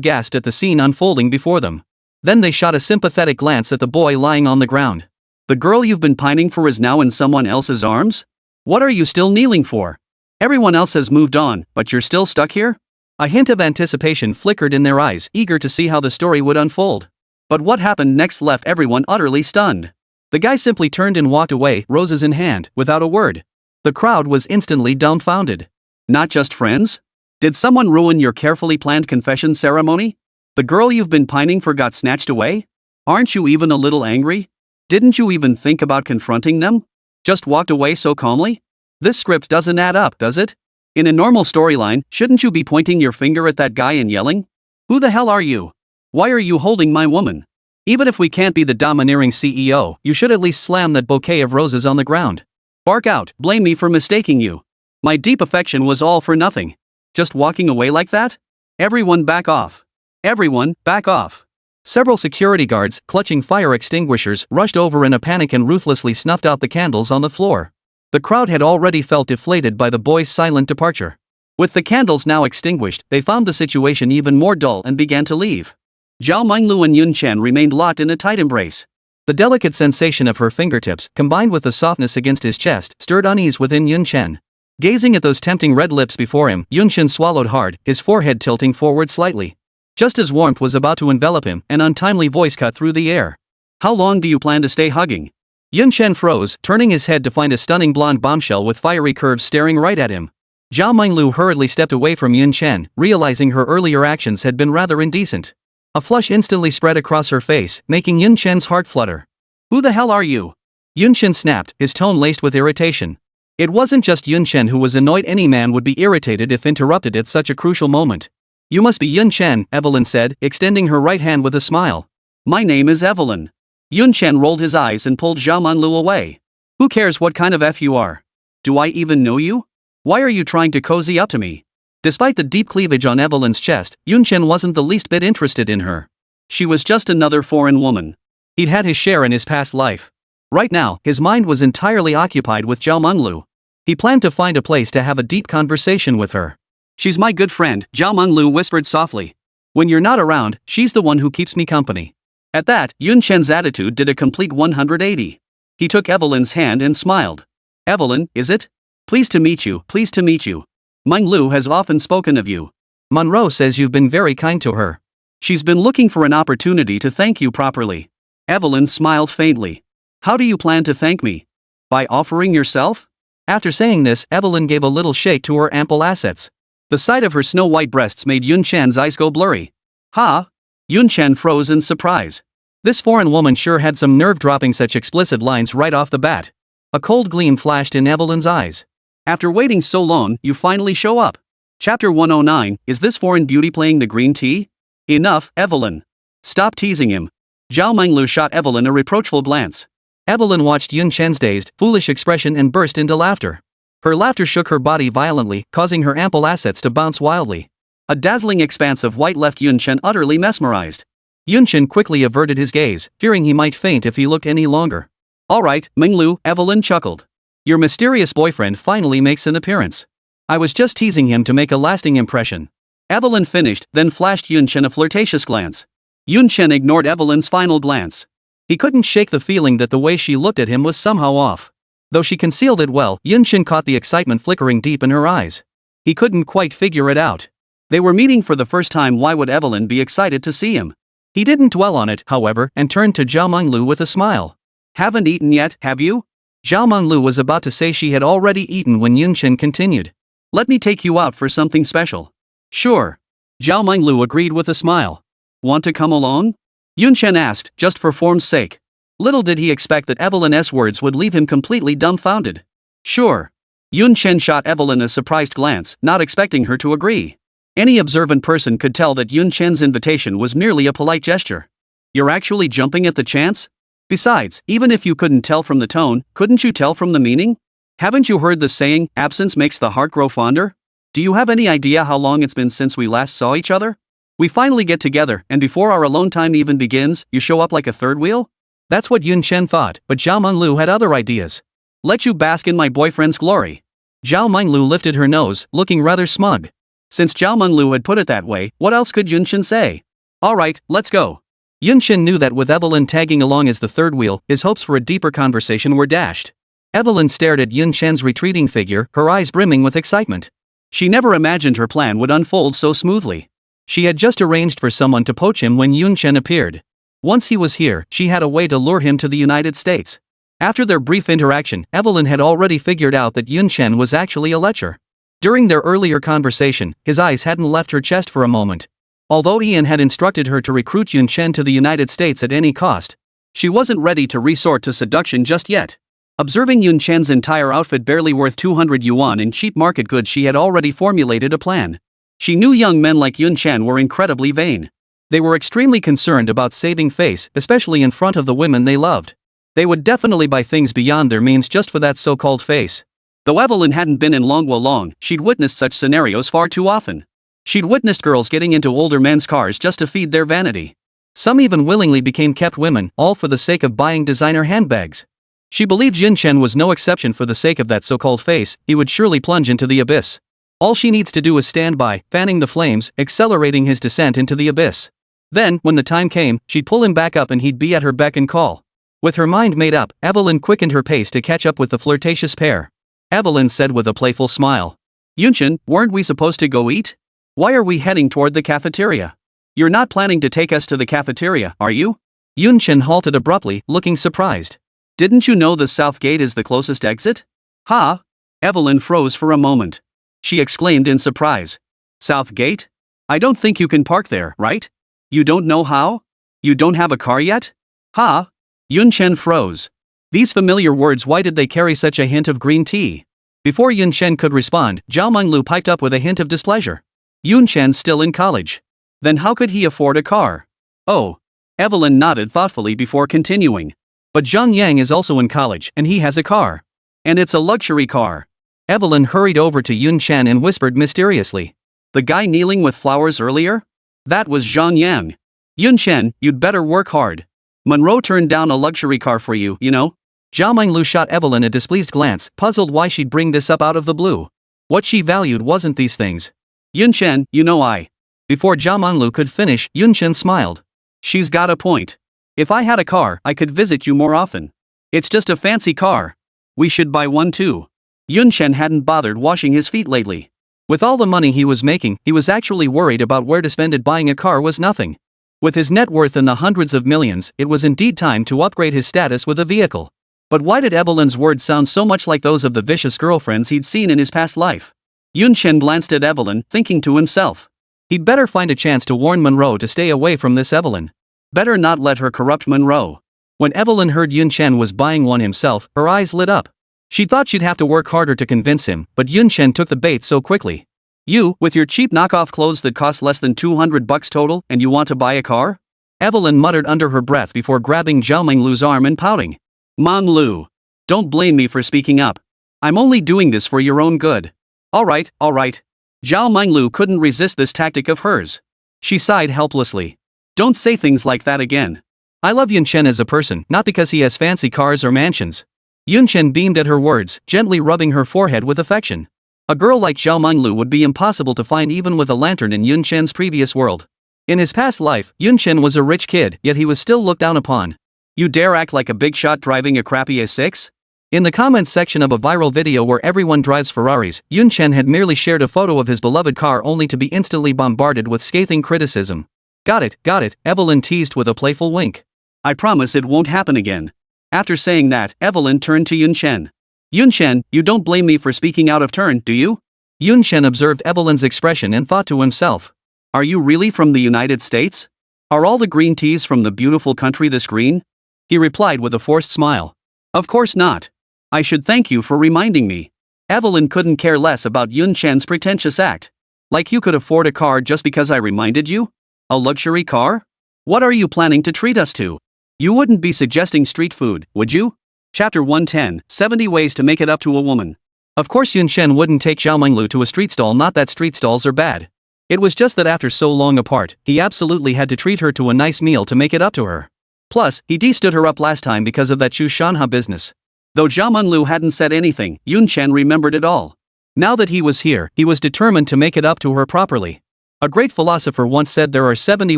gasped at the scene unfolding before them. Then they shot a sympathetic glance at the boy lying on the ground. The girl you've been pining for is now in someone else's arms? What are you still kneeling for? Everyone else has moved on, but you're still stuck here? A hint of anticipation flickered in their eyes, eager to see how the story would unfold. But what happened next left everyone utterly stunned. The guy simply turned and walked away, roses in hand, without a word. The crowd was instantly dumbfounded. Not just friends? Did someone ruin your carefully planned confession ceremony? The girl you've been pining for got snatched away? Aren't you even a little angry? Didn't you even think about confronting them? Just walked away so calmly? This script doesn't add up, does it? In a normal storyline, shouldn't you be pointing your finger at that guy and yelling? Who the hell are you? Why are you holding my woman? Even if we can't be the domineering CEO, you should at least slam that bouquet of roses on the ground. Bark out, blame me for mistaking you. My deep affection was all for nothing. Just walking away like that? Everyone back off. Everyone, back off. Several security guards, clutching fire extinguishers, rushed over in a panic and ruthlessly snuffed out the candles on the floor. The crowd had already felt deflated by the boy's silent departure. With the candles now extinguished, they found the situation even more dull and began to leave. Zhao Minglu and Yun Chen remained locked in a tight embrace. The delicate sensation of her fingertips, combined with the softness against his chest, stirred unease within Yun Chen. Gazing at those tempting red lips before him, Yun Chen swallowed hard, his forehead tilting forward slightly. Just as warmth was about to envelop him, an untimely voice cut through the air. How long do you plan to stay hugging? Yun Chen froze, turning his head to find a stunning blonde bombshell with fiery curves staring right at him. Zhao Minglu hurriedly stepped away from Yun Chen, realizing her earlier actions had been rather indecent. A flush instantly spread across her face, making Yun Chen's heart flutter. Who the hell are you? Yun Chen snapped, his tone laced with irritation. It wasn't just Yun Chen who was annoyed. Any man would be irritated if interrupted at such a crucial moment. You must be Yun Chen, Evelyn said, extending her right hand with a smile. My name is Evelyn. Yun Chen rolled his eyes and pulled Zhao Minglu away. Who cares what kind of F you are? Do I even know you? Why are you trying to cozy up to me? Despite the deep cleavage on Evelyn's chest, Yun Chen wasn't the least bit interested in her. She was just another foreign woman. He'd had his share in his past life. Right now, his mind was entirely occupied with Zhao Minglu. He planned to find a place to have a deep conversation with her. She's my good friend, Zhao Minglu whispered softly. When you're not around, she's the one who keeps me company. At that, Yun Chen's attitude did a complete 180. He took Evelyn's hand and smiled. Evelyn, is it? Pleased to meet you, pleased to meet you. Minglu has often spoken of you. Monroe says you've been very kind to her. She's been looking for an opportunity to thank you properly. Evelyn smiled faintly. How do you plan to thank me? By offering yourself? After saying this, Evelyn gave a little shake to her ample assets. The sight of her snow-white breasts made Yun Chen's eyes go blurry. Ha! Yun Chen froze in surprise. This foreign woman sure had some nerve dropping such explicit lines right off the bat. A cold gleam flashed in Evelyn's eyes. After waiting so long, you finally show up. Chapter 109, is this foreign beauty playing the green tea? Enough, Evelyn. Stop teasing him. Zhao Minglu shot Evelyn a reproachful glance. Evelyn watched Yun Chen's dazed, foolish expression and burst into laughter. Her laughter shook her body violently, causing her ample assets to bounce wildly. A dazzling expanse of white left Yun Chen utterly mesmerized. Yun Chen quickly averted his gaze, fearing he might faint if he looked any longer. All right, Minglu, Evelyn chuckled. Your mysterious boyfriend finally makes an appearance. I was just teasing him to make a lasting impression. Evelyn finished, then flashed Yun Chen a flirtatious glance. Yun Chen ignored Evelyn's final glance. He couldn't shake the feeling that the way she looked at him was somehow off. Though she concealed it well, Yun Chen caught the excitement flickering deep in her eyes. He couldn't quite figure it out. They were meeting for the first time. Why would Evelyn be excited to see him? He didn't dwell on it, however, and turned to Zhao Minglu with a smile. Haven't eaten yet, have you? Zhao Minglu was about to say she had already eaten when Yun Chen continued. Let me take you out for something special. Sure. Zhao Minglu agreed with a smile. Want to come along? Yun Chen asked, just for form's sake. Little did he expect that Evelyn's words would leave him completely dumbfounded. Sure. Yun Chen shot Evelyn a surprised glance, not expecting her to agree. Any observant person could tell that Yun Chen's invitation was merely a polite gesture. You're actually jumping at the chance? Besides, even if you couldn't tell from the tone, couldn't you tell from the meaning? Haven't you heard the saying, absence makes the heart grow fonder? Do you have any idea how long it's been since we last saw each other? We finally get together, and before our alone time even begins, you show up like a third wheel? That's what Yun Chen thought, but Zhao Minglu had other ideas. Let you bask in my boyfriend's glory. Zhao Minglu lifted her nose, looking rather smug. Since Zhao Menglu had put it that way, what else could Yun Chen say? Alright, let's go. Yun Chen knew that with Evelyn tagging along as the third wheel, his hopes for a deeper conversation were dashed. Evelyn stared at Yun Chen's retreating figure, her eyes brimming with excitement. She never imagined her plan would unfold so smoothly. She had just arranged for someone to poach him when Yun Chen appeared. Once he was here, she had a way to lure him to the United States. After their brief interaction, Evelyn had already figured out that Yun Chen was actually a lecher. During their earlier conversation, his eyes hadn't left her chest for a moment. Although Ian had instructed her to recruit Yun Chen to the United States at any cost, she wasn't ready to resort to seduction just yet. Observing Yun Chen's entire outfit barely worth 200 yuan in cheap market goods, she had already formulated a plan. She knew young men like Yun Chen were incredibly vain. They were extremely concerned about saving face, especially in front of the women they loved. They would definitely buy things beyond their means just for that so-called face. Though Evelyn hadn't been in Long, she'd witnessed such scenarios far too often. She'd witnessed girls getting into older men's cars just to feed their vanity. Some even willingly became kept women, all for the sake of buying designer handbags. She believed Yun Chen was no exception. For the sake of that so-called face, he would surely plunge into the abyss. All she needs to do is stand by, fanning the flames, accelerating his descent into the abyss. Then, when the time came, she'd pull him back up and he'd be at her beck and call. With her mind made up, Evelyn quickened her pace to catch up with the flirtatious pair. Evelyn said with a playful smile. Yun Chen, weren't we supposed to go eat? Why are we heading toward the cafeteria? You're not planning to take us to the cafeteria, are you? Yun Chen halted abruptly, looking surprised. Didn't you know the south gate is the closest exit? Ha! Evelyn froze for a moment. She exclaimed in surprise. South gate? I don't think you can park there, right? You don't know how? You don't have a car yet? Ha! Yun Chen froze. These familiar words, why did they carry such a hint of green tea? Before Yun Chen could respond, Zhao Menglu piped up with a hint of displeasure. Yun Chen's still in college. Then how could he afford a car? Oh. Evelyn nodded thoughtfully before continuing. But Zhang Yang is also in college, and he has a car. And it's a luxury car. Evelyn hurried over to Yun Chen and whispered mysteriously. The guy kneeling with flowers earlier? That was Zhang Yang. Yun Chen, you'd better work hard. Monroe turned down a luxury car for you, you know? Zhao Menglu shot Evelyn a displeased glance, puzzled why she'd bring this up out of the blue. What she valued wasn't these things. Yun Chen, you know I. Before Zhao Menglu could finish, Yun Chen smiled. She's got a point. If I had a car, I could visit you more often. It's just a fancy car. We should buy one too. Yun Chen hadn't bothered washing his feet lately. With all the money he was making, he was actually worried about where to spend it. Buying a car was nothing. With his net worth in the hundreds of millions, it was indeed time to upgrade his status with a vehicle. But why did Evelyn's words sound so much like those of the vicious girlfriends he'd seen in his past life? Yun Chen glanced at Evelyn, thinking to himself. He'd better find a chance to warn Monroe to stay away from this Evelyn. Better not let her corrupt Monroe. When Evelyn heard Yun Chen was buying one himself, her eyes lit up. She thought she'd have to work harder to convince him, but Yun Chen took the bait so quickly. You, with your cheap knockoff clothes that cost less than 200 bucks total, and you want to buy a car? Evelyn muttered under her breath before grabbing Zhao Menglu's arm and pouting. Menglu, don't blame me for speaking up. I'm only doing this for your own good. Alright. Zhao Menglu couldn't resist this tactic of hers. She sighed helplessly. Don't say things like that again. I love Yun Chen as a person, not because he has fancy cars or mansions. Yun Chen beamed at her words, gently rubbing her forehead with affection. A girl like Zhao Menglu would be impossible to find even with a lantern in Yun Chen's previous world. In his past life, Yun Chen was a rich kid, yet he was still looked down upon. You dare act like a big shot driving a crappy A6? In the comments section of a viral video where everyone drives Ferraris, Yun Chen had merely shared a photo of his beloved car only to be instantly bombarded with scathing criticism. Got it, Evelyn teased with a playful wink. I promise it won't happen again. After saying that, Evelyn turned to Yun Chen. Yun Chen, you don't blame me for speaking out of turn, do you? Yun Chen observed Evelyn's expression and thought to himself. Are you really from the United States? Are all the green teas from the beautiful country this green? He replied with a forced smile. Of course not. I should thank you for reminding me. Evelyn couldn't care less about Yun Chen's pretentious act. Like you could afford a car just because I reminded you? A luxury car? What are you planning to treat us to? You wouldn't be suggesting street food, would you? Chapter 110, 70 Ways to Make It Up to a Woman. Of course Yun Chen wouldn't take Zhao Menglu to a street stall, not that street stalls are bad. It was just that after so long apart, he absolutely had to treat her to a nice meal to make it up to her. Plus, he de-stood her up last time because of that Chu Lan business. Though Zhao Menglu hadn't said anything, Yun Chen remembered it all. Now that he was here, he was determined to make it up to her properly. A great philosopher once said there are 70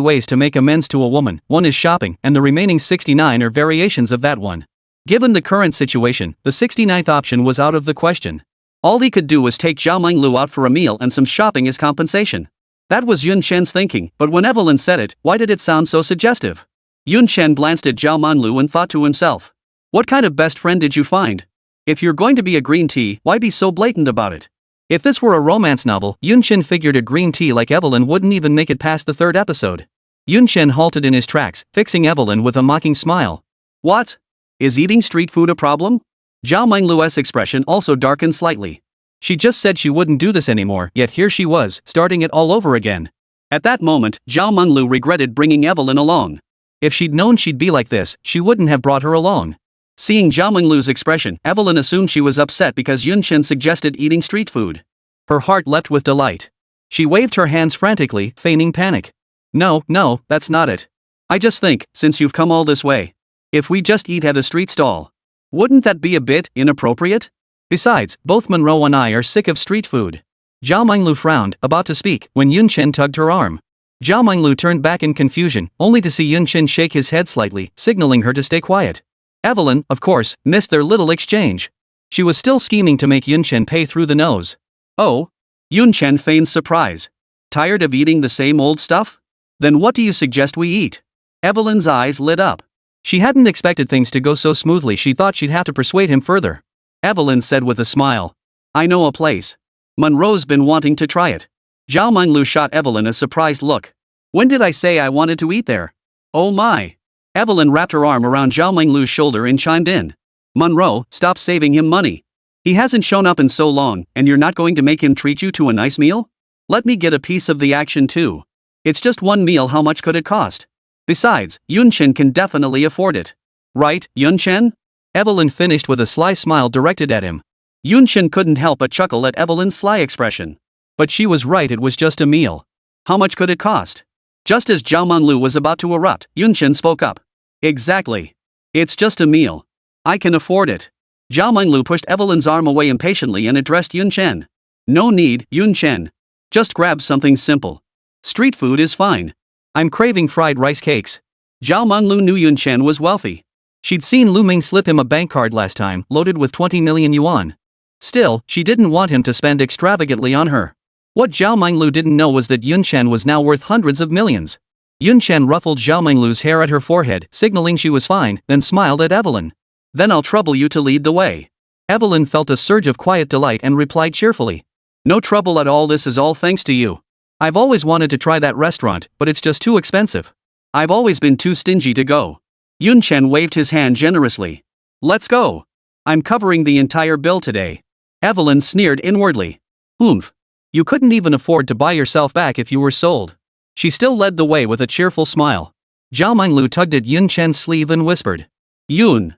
ways to make amends to a woman, one is shopping, and the remaining 69 are variations of that one. Given the current situation, the 69th option was out of the question. All he could do was take Zhao Minglu out for a meal and some shopping as compensation. That was Yun Chen's thinking, but when Evelyn said it, why did it sound so suggestive? Yun Chen glanced at Zhao Minglu and thought to himself. What kind of best friend did you find? If you're going to be a green tea, why be so blatant about it? If this were a romance novel, Yun Chen figured a green tea like Evelyn wouldn't even make it past the 3rd episode. Yun Chen halted in his tracks, fixing Evelyn with a mocking smile. What? Is eating street food a problem? Zhao Minglu's expression also darkened slightly. She just said she wouldn't do this anymore, yet here she was, starting it all over again. At that moment, Zhao Minglu regretted bringing Evelyn along. If she'd known she'd be like this, she wouldn't have brought her along. Seeing Zhao Minglu's expression, Evelyn assumed she was upset because Yun Chen suggested eating street food. Her heart leapt with delight. She waved her hands frantically, feigning panic. No, that's not it. I just think, since you've come all this way, if we just eat at a street stall, wouldn't that be a bit inappropriate? Besides, both Monroe and I are sick of street food. Zhao Minglu frowned, about to speak, when Yun Chen tugged her arm. Zhao Minglu turned back in confusion, only to see Yun Chen shake his head slightly, signaling her to stay quiet. Evelyn, of course, missed their little exchange. She was still scheming to make Yun Chen pay through the nose. Oh? Yun Chen feigned surprise. Tired of eating the same old stuff? Then what do you suggest we eat? Evelyn's eyes lit up. She hadn't expected things to go so smoothly. She thought she'd have to persuade him further. Evelyn said with a smile. I know a place. Monroe's been wanting to try it. Zhao Minglu shot Evelyn a surprised look. When did I say I wanted to eat there? Oh my. Evelyn wrapped her arm around Zhao Minglu's shoulder and chimed in. Monroe, stop saving him money. He hasn't shown up in so long, and you're not going to make him treat you to a nice meal? Let me get a piece of the action too. It's just one meal, how much could it cost? Besides, Yun Chen can definitely afford it. Right, Yun Chen? Evelyn finished with a sly smile directed at him. Yun Chen couldn't help but chuckle at Evelyn's sly expression. But she was right, it was just a meal. How much could it cost? Just as Zhao Minglu was about to erupt, Yun Chen spoke up. Exactly. It's just a meal. I can afford it. Zhao Minglu pushed Evelyn's arm away impatiently and addressed Yun Chen. No need, Yun Chen. Just grab something simple. Street food is fine. I'm craving fried rice cakes. Zhao Minglu knew Yun Chen was wealthy. She'd seen Lu Ming slip him a bank card last time, loaded with 20 million yuan. Still, she didn't want him to spend extravagantly on her. What Zhao Minglu didn't know was that Yun Chen was now worth hundreds of millions. Yun Chen ruffled Zhao Minglu's hair at her forehead, signaling she was fine, then smiled at Evelyn. Then I'll trouble you to lead the way. Evelyn felt a surge of quiet delight and replied cheerfully. No trouble at all, this is all thanks to you. I've always wanted to try that restaurant, but it's just too expensive. I've always been too stingy to go. Yun Chen waved his hand generously. Let's go. I'm covering the entire bill today. Evelyn sneered inwardly. Oomph. You couldn't even afford to buy yourself back if you were sold. She still led the way with a cheerful smile. Zhao Minglu tugged at Yun Chen's sleeve and whispered. Yun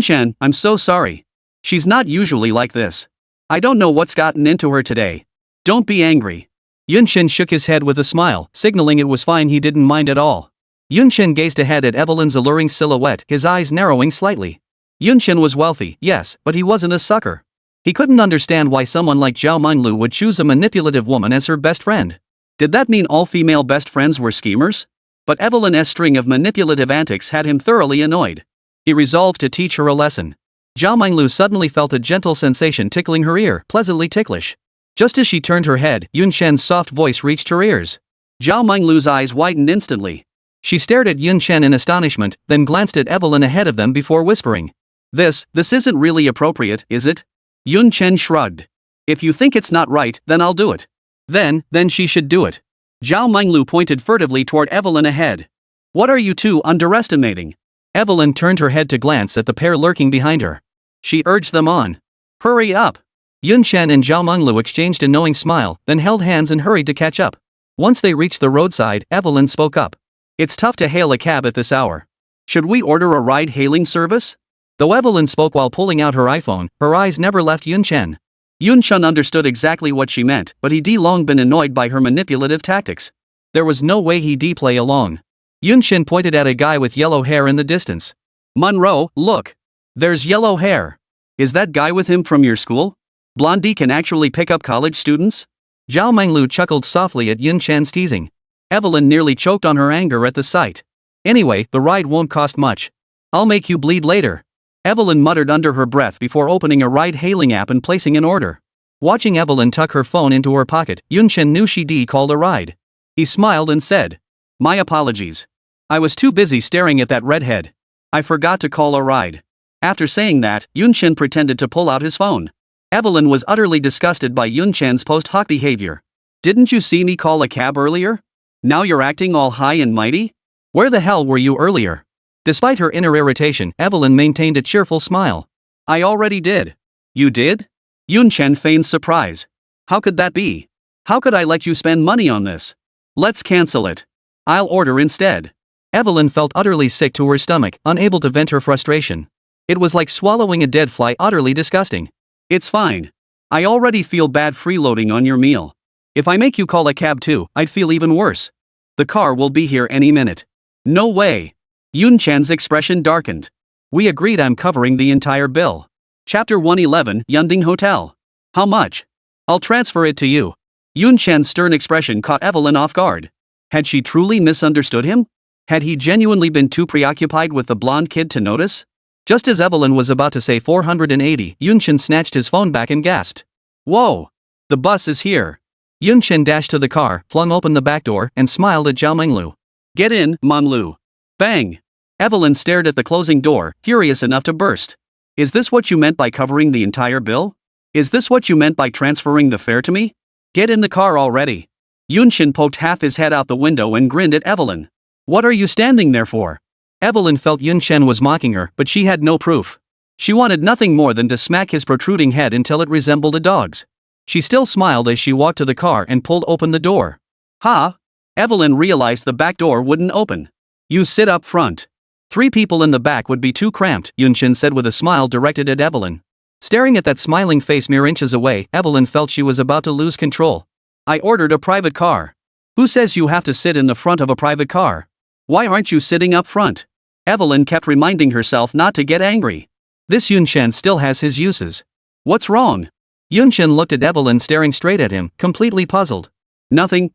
Chen, I'm so sorry. She's not usually like this. I don't know what's gotten into her today. Don't be angry. Yun Chen shook his head with a smile, signaling it was fine, he didn't mind at all. Yun Chen gazed ahead at Evelyn's alluring silhouette, his eyes narrowing slightly. Yun Chen was wealthy, yes, but he wasn't a sucker. He couldn't understand why someone like Zhao Minglu would choose a manipulative woman as her best friend. Did that mean all female best friends were schemers? But Evelyn's string of manipulative antics had him thoroughly annoyed. He resolved to teach her a lesson. Zhao Minglu suddenly felt a gentle sensation tickling her ear, pleasantly ticklish. Just as she turned her head, Yun Chen's soft voice reached her ears. Zhao Minglu's eyes widened instantly. She stared at Yun Chen in astonishment, then glanced at Evelyn ahead of them before whispering. This isn't really appropriate, is it? Yun Chen shrugged. If you think it's not right, then I'll do it. Then she should do it. Zhao Minglu pointed furtively toward Evelyn ahead. What are you two underestimating? Evelyn turned her head to glance at the pair lurking behind her. She urged them on. Hurry up. Yun Chen and Zhao Minglu exchanged a knowing smile, then held hands and hurried to catch up. Once they reached the roadside, Evelyn spoke up. It's tough to hail a cab at this hour. Should we order a ride-hailing service? Though Evelyn spoke while pulling out her iPhone, her eyes never left Yun Chen. Yun Chen understood exactly what she meant, but he'd long been annoyed by her manipulative tactics. There was no way he'd play along. Yun Chen pointed at a guy with yellow hair in the distance. Monroe, look. There's yellow hair. Is that guy with him from your school? Blondie can actually pick up college students? Zhao Menglu chuckled softly at Yun Chan's teasing. Evelyn nearly choked on her anger at the sight. Anyway, the ride won't cost much. I'll make you bleed later. Evelyn muttered under her breath before opening a ride-hailing app and placing an order. Watching Evelyn tuck her phone into her pocket, Yun Chen knew she'd called a ride. He smiled and said, "My apologies. I was too busy staring at that redhead. I forgot to call a ride." After saying that, Yun Chen pretended to pull out his phone. Evelyn was utterly disgusted by Yun Chen's post hoc behavior. "Didn't you see me call a cab earlier? Now you're acting all high and mighty? Where the hell were you earlier?" Despite her inner irritation, Evelyn maintained a cheerful smile. "I already did." "You did?" Yun Chen feigned surprise. "How could that be? How could I let you spend money on this? Let's cancel it. I'll order instead." Evelyn felt utterly sick to her stomach, unable to vent her frustration. It was like swallowing a dead fly, utterly disgusting. "It's fine. I already feel bad freeloading on your meal. If I make you call a cab too, I'd feel even worse. The car will be here any minute." "No way." Yun Chan's expression darkened. "We agreed I'm covering the entire bill." Chapter 111, Yunding Hotel. "How much?" "I'll transfer it to you." Yun Chan's stern expression caught Evelyn off guard. Had she truly misunderstood him? Had he genuinely been too preoccupied with the blonde kid to notice? Just as Evelyn was about to say 480, Yun Chen snatched his phone back and gasped. "Whoa! The bus is here." Yun Chen dashed to the car, flung open the back door, and smiled at Zhao Menglu. "Get in, Manlu." Bang! Evelyn stared at the closing door, furious enough to burst. "Is this what you meant by covering the entire bill? Is this what you meant by transferring the fare to me? Get in the car already." Yun Chen poked half his head out the window and grinned at Evelyn. "What are you standing there for?" Evelyn felt Yun Chen was mocking her, but she had no proof. She wanted nothing more than to smack his protruding head until it resembled a dog's. She still smiled as she walked to the car and pulled open the door. "Ha!" Evelyn realized the back door wouldn't open. "You sit up front. 3 people in the back would be too cramped," Yun Chen said with a smile directed at Evelyn. Staring at that smiling face mere inches away, Evelyn felt she was about to lose control. "I ordered a private car. Who says you have to sit in the front of a private car? Why aren't you sitting up front?" Evelyn kept reminding herself not to get angry. This Yun Chen still has his uses. "What's wrong?" Yun Chen looked at Evelyn, staring straight at him, completely puzzled. Nothing.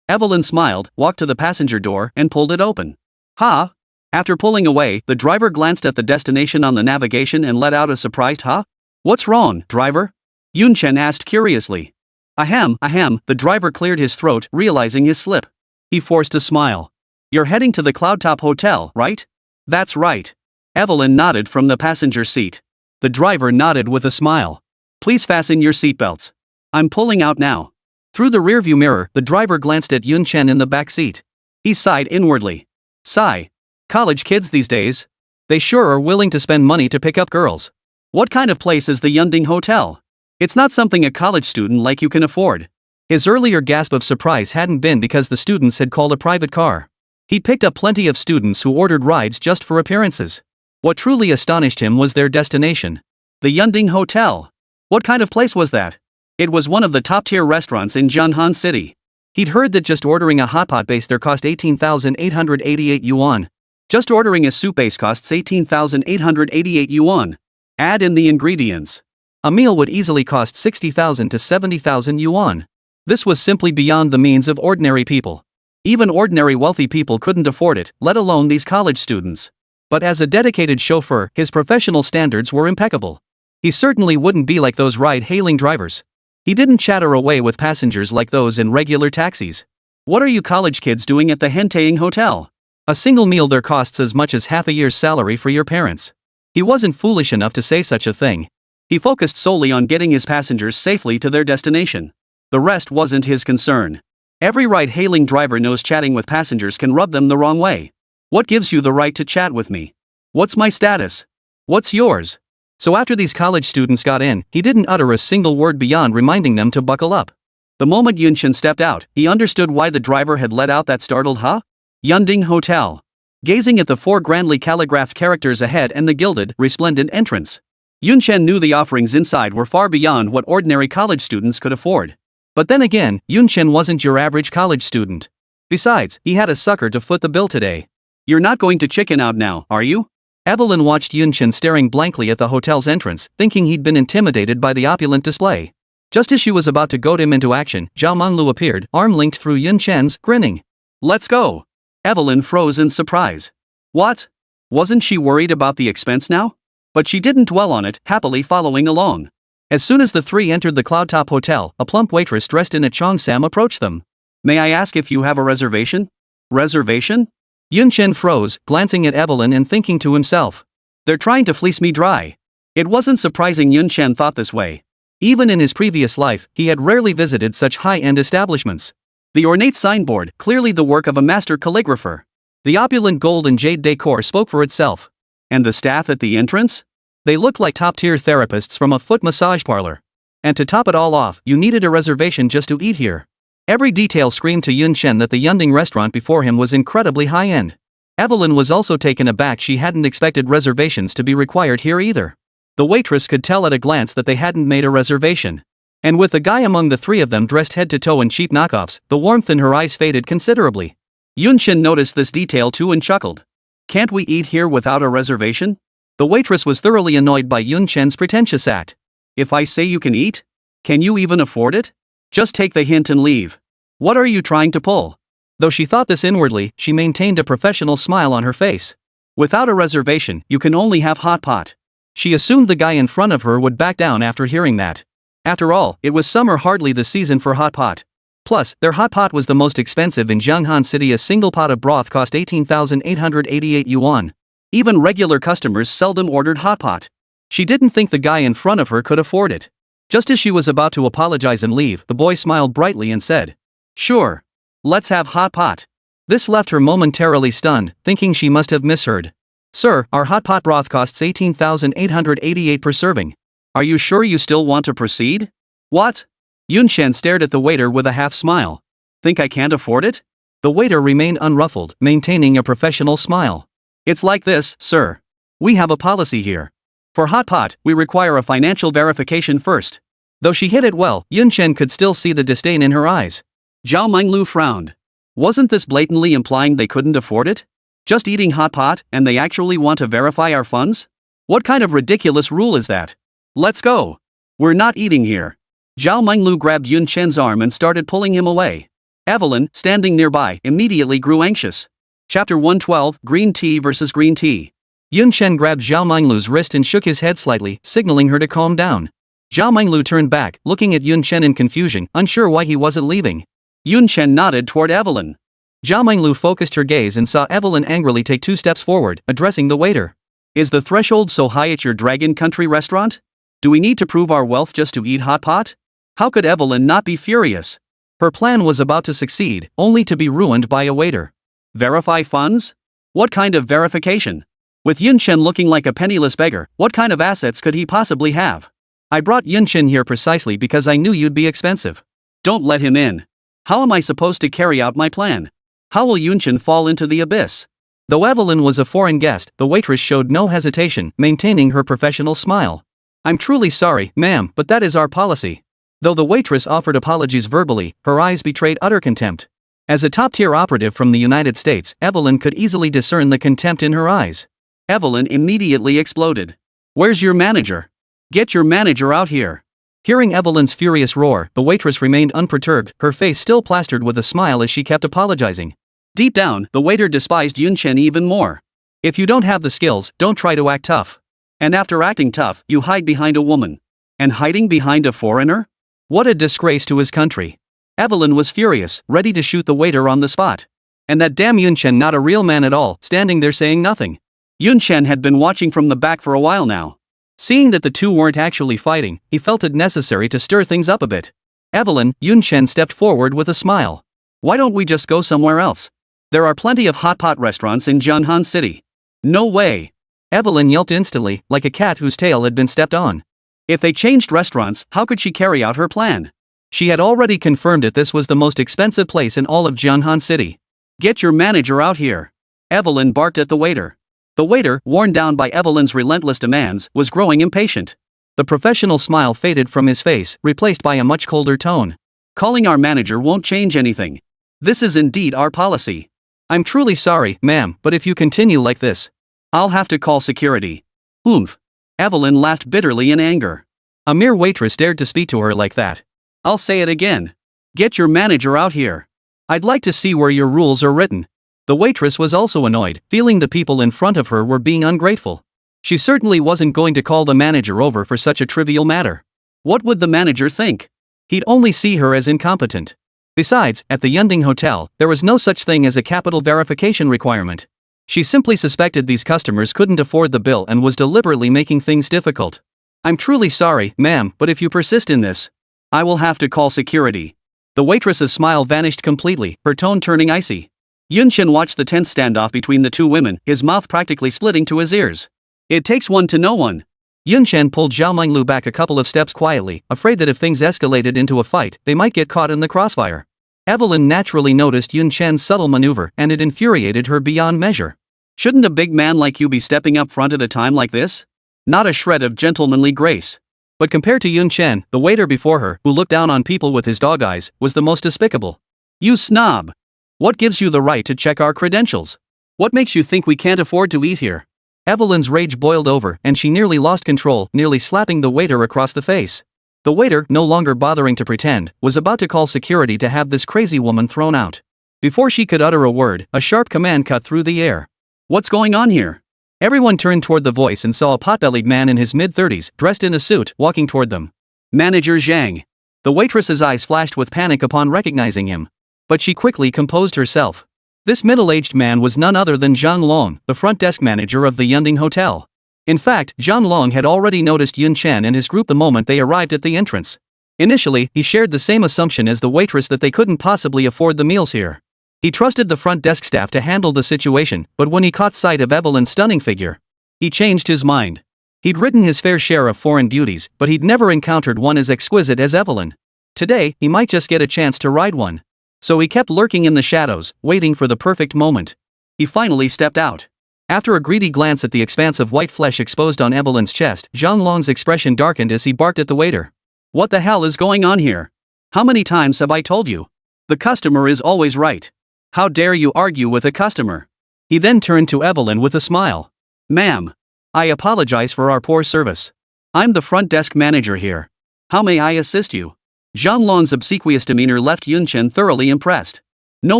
Evelyn smiled, walked to the passenger door, and pulled it open. "Ha!" After pulling away, the driver glanced at the destination on the navigation and let out a surprised "huh?" "What's wrong, driver?" Yun Chen asked curiously. Ahem, the driver cleared his throat, realizing his slip. He forced a smile. "You're heading to the Cloudtop Hotel, right?" "That's right." Evelyn nodded from the passenger seat. The driver nodded with a smile. "Please fasten your seatbelts. I'm pulling out now." Through the rearview mirror, the driver glanced at Yun Chen in the back seat. He sighed inwardly. Sigh. College kids these days. They sure are willing to spend money to pick up girls. What kind of place is the Yunding Hotel? It's not something a college student like you can afford. His earlier gasp of surprise hadn't been because the students had called a private car. He picked up plenty of students who ordered rides just for appearances. What truly astonished him was their destination. The Yunding Hotel. What kind of place was that? It was one of the top-tier restaurants in Jianhan City. He'd heard that just ordering a hotpot base there cost 18,888 yuan. Just ordering a soup base costs 18,888 yuan. Add in the ingredients. A meal would easily cost 60,000 to 70,000 yuan. This was simply beyond the means of ordinary people. Even ordinary wealthy people couldn't afford it, let alone these college students. But as a dedicated chauffeur, his professional standards were impeccable. He certainly wouldn't be like those ride-hailing drivers. He didn't chatter away with passengers like those in regular taxis. "What are you college kids doing at the Hentaying Hotel?" "A single meal there costs as much as half a year's salary for your parents." He wasn't foolish enough to say such a thing. He focused solely on getting his passengers safely to their destination. The rest wasn't his concern. Every ride-hailing driver knows chatting with passengers can rub them the wrong way. "What gives you the right to chat with me? What's my status? What's yours?" So after these college students got in, he didn't utter a single word beyond reminding them to buckle up. The moment Yun Chen stepped out, he understood why the driver had let out that startled "huh?" Yunding Hotel. Gazing at the 4 grandly calligraphed characters ahead and the gilded, resplendent entrance, Yun Chen knew the offerings inside were far beyond what ordinary college students could afford. But then again, Yun Chen wasn't your average college student. Besides, he had a sucker to foot the bill today. "You're not going to chicken out now, are you?" Evelyn watched Yunchen staring blankly at the hotel's entrance, thinking he'd been intimidated by the opulent display. Just as she was about to goad him into action, Zhao Menglu appeared, arm linked through Yunchen's, grinning. Let's go. Evelyn froze in surprise. What? Wasn't she worried about the expense now? But she didn't dwell on it, happily following along. As soon as the three entered the Cloudtop Hotel, a plump waitress dressed in a cheongsam approached them. May I ask if you have a reservation? Reservation? Yunchen froze, glancing at Evelyn and thinking to himself. They're trying to fleece me dry. It wasn't surprising Yunchen thought this way. Even in his previous life, he had rarely visited such high-end establishments. The ornate signboard, clearly the work of a master calligrapher. The opulent gold and jade decor spoke for itself. And the staff at the entrance? They looked like top-tier therapists from a foot massage parlor. And to top it all off, you needed a reservation just to eat here. Every detail screamed to Yunchen that the Yunding restaurant before him was incredibly high-end. Evelyn was also taken aback. She hadn't expected reservations to be required here either. The waitress could tell at a glance that they hadn't made a reservation. And with the guy among the three of them dressed head to toe in cheap knockoffs, the warmth in her eyes faded considerably. Yunchen noticed this detail too and chuckled. Can't we eat here without a reservation? The waitress was thoroughly annoyed by Yunchen's pretentious act. If I say you can eat? Can you even afford it? Just take the hint and leave. What are you trying to pull? Though she thought this inwardly, she maintained a professional smile on her face. Without a reservation, you can only have hot pot. She assumed the guy in front of her would back down after hearing that. After all, it was summer, hardly the season for hot pot. Plus, their hot pot was the most expensive in Jianghan City. A single pot of broth cost 18,888 yuan. Even regular customers seldom ordered hot pot. She didn't think the guy in front of her could afford it. Just as she was about to apologize and leave, the boy smiled brightly and said, "Sure. Let's have hot pot." This left her momentarily stunned, thinking she must have misheard. "Sir, our hot pot broth costs 18,888 per serving. Are you sure you still want to proceed?" "What?" Yunchen stared at the waiter with a half smile. "Think I can't afford it?" The waiter remained unruffled, maintaining a professional smile. "It's like this, sir. We have a policy here. For hot pot, we require a financial verification first." Though she hid it well, Yunchen could still see the disdain in her eyes. Zhao Menglu frowned. Wasn't this blatantly implying they couldn't afford it? Just eating hot pot, and they actually want to verify our funds? What kind of ridiculous rule is that? Let's go. We're not eating here. Zhao Menglu grabbed Yunchen's arm and started pulling him away. Evelyn, standing nearby, immediately grew anxious. Chapter 112, Green Tea versus Green Tea. Yunchen grabbed Zhao Menglu's wrist and shook his head slightly, signaling her to calm down. Zhao Menglu turned back, looking at Yunchen in confusion, unsure why he wasn't leaving. Yunchen nodded toward Evelyn. Zhao Menglu focused her gaze and saw Evelyn angrily take 2 steps forward, addressing the waiter. "Is the threshold so high at your Dragon Country restaurant? Do we need to prove our wealth just to eat hot pot?" How could Evelyn not be furious? Her plan was about to succeed, only to be ruined by a waiter. Verify funds? What kind of verification? With Yunchen looking like a penniless beggar, what kind of assets could he possibly have? "I brought Yunchen here precisely because I knew you'd be expensive." "Don't let him in. How am I supposed to carry out my plan? How will Yunchen fall into the abyss?" Though Evelyn was a foreign guest, the waitress showed no hesitation, maintaining her professional smile. "I'm truly sorry, ma'am, but that is our policy." Though the waitress offered apologies verbally, her eyes betrayed utter contempt. As a top-tier operative from the United States, Evelyn could easily discern the contempt in her eyes. Evelyn immediately exploded. "Where's your manager? Get your manager out here." Hearing Evelyn's furious roar, the waitress remained unperturbed, her face still plastered with a smile as she kept apologizing. Deep down, the waiter despised Yunchen even more. "If you don't have the skills, don't try to act tough." "And after acting tough, you hide behind a woman. And hiding behind a foreigner? What a disgrace to his country." Evelyn was furious, ready to shoot the waiter on the spot. And that damn Yunchen, not a real man at all, standing there saying nothing. Yunchen had been watching from the back for a while now. Seeing that the two weren't actually fighting, he felt it necessary to stir things up a bit. "Evelyn," Yunchen stepped forward with a smile. "Why don't we just go somewhere else? There are plenty of hot pot restaurants in Jianghan City." "No way." Evelyn yelped instantly, like a cat whose tail had been stepped on. If they changed restaurants, how could she carry out her plan? She had already confirmed that this was the most expensive place in all of Jianghan City. "Get your manager out here." Evelyn barked at the waiter. The waiter, worn down by Evelyn's relentless demands, was growing impatient. The professional smile faded from his face, replaced by a much colder tone. "Calling our manager won't change anything. This is indeed our policy." "I'm truly sorry, ma'am, but if you continue like this..." I'll have to call security. Oomph. Evelyn laughed bitterly in anger. A mere waitress dared to speak to her like that. I'll say it again. Get your manager out here. I'd like to see where your rules are written. The waitress was also annoyed, feeling the people in front of her were being ungrateful. She certainly wasn't going to call the manager over for such a trivial matter. What would the manager think? He'd only see her as incompetent. Besides, at the Yunding Hotel, there was no such thing as a capital verification requirement. She simply suspected these customers couldn't afford the bill and was deliberately making things difficult. I'm truly sorry, ma'am, but if you persist in this, I will have to call security. The waitress's smile vanished completely, her tone turning icy. Chen watched the tense standoff between the two women, his mouth practically splitting to his ears. It takes one to know one. Chen pulled Zhao Minglu back a couple of steps quietly, afraid that if things escalated into a fight, they might get caught in the crossfire. Evelyn naturally noticed Chen's subtle maneuver, and it infuriated her beyond measure. Shouldn't a big man like you be stepping up front at a time like this? Not a shred of gentlemanly grace. But compared to Chen, the waiter before her, who looked down on people with his dog eyes, was the most despicable. You snob! What gives you the right to check our credentials? What makes you think we can't afford to eat here? Evelyn's rage boiled over, and she nearly lost control, nearly slapping the waiter across the face. The waiter, no longer bothering to pretend, was about to call security to have this crazy woman thrown out. Before she could utter a word, a sharp command cut through the air. What's going on here? Everyone turned toward the voice and saw a pot-bellied man in his mid-30s, dressed in a suit, walking toward them. Manager Zhang. The waitress's eyes flashed with panic upon recognizing him. But she quickly composed herself. This middle-aged man was none other than Zhang Long, the front desk manager of the Yunding Hotel. In fact, Zhang Long had already noticed Chen and his group the moment they arrived at the entrance. Initially, he shared the same assumption as the waitress that they couldn't possibly afford the meals here. He trusted the front desk staff to handle the situation, but when he caught sight of Evelyn's stunning figure, he changed his mind. He'd ridden his fair share of foreign beauties, but he'd never encountered one as exquisite as Evelyn. Today, he might just get a chance to ride one. So he kept lurking in the shadows, waiting for the perfect moment. He finally stepped out. After a greedy glance at the expanse of white flesh exposed on Evelyn's chest, Zhang Long's expression darkened as he barked at the waiter. What the hell is going on here? How many times have I told you? The customer is always right. How dare you argue with a customer? He then turned to Evelyn with a smile. Ma'am, I apologize for our poor service. I'm the front desk manager here. How may I assist you? Zhang Long's obsequious demeanor left Chen thoroughly impressed. No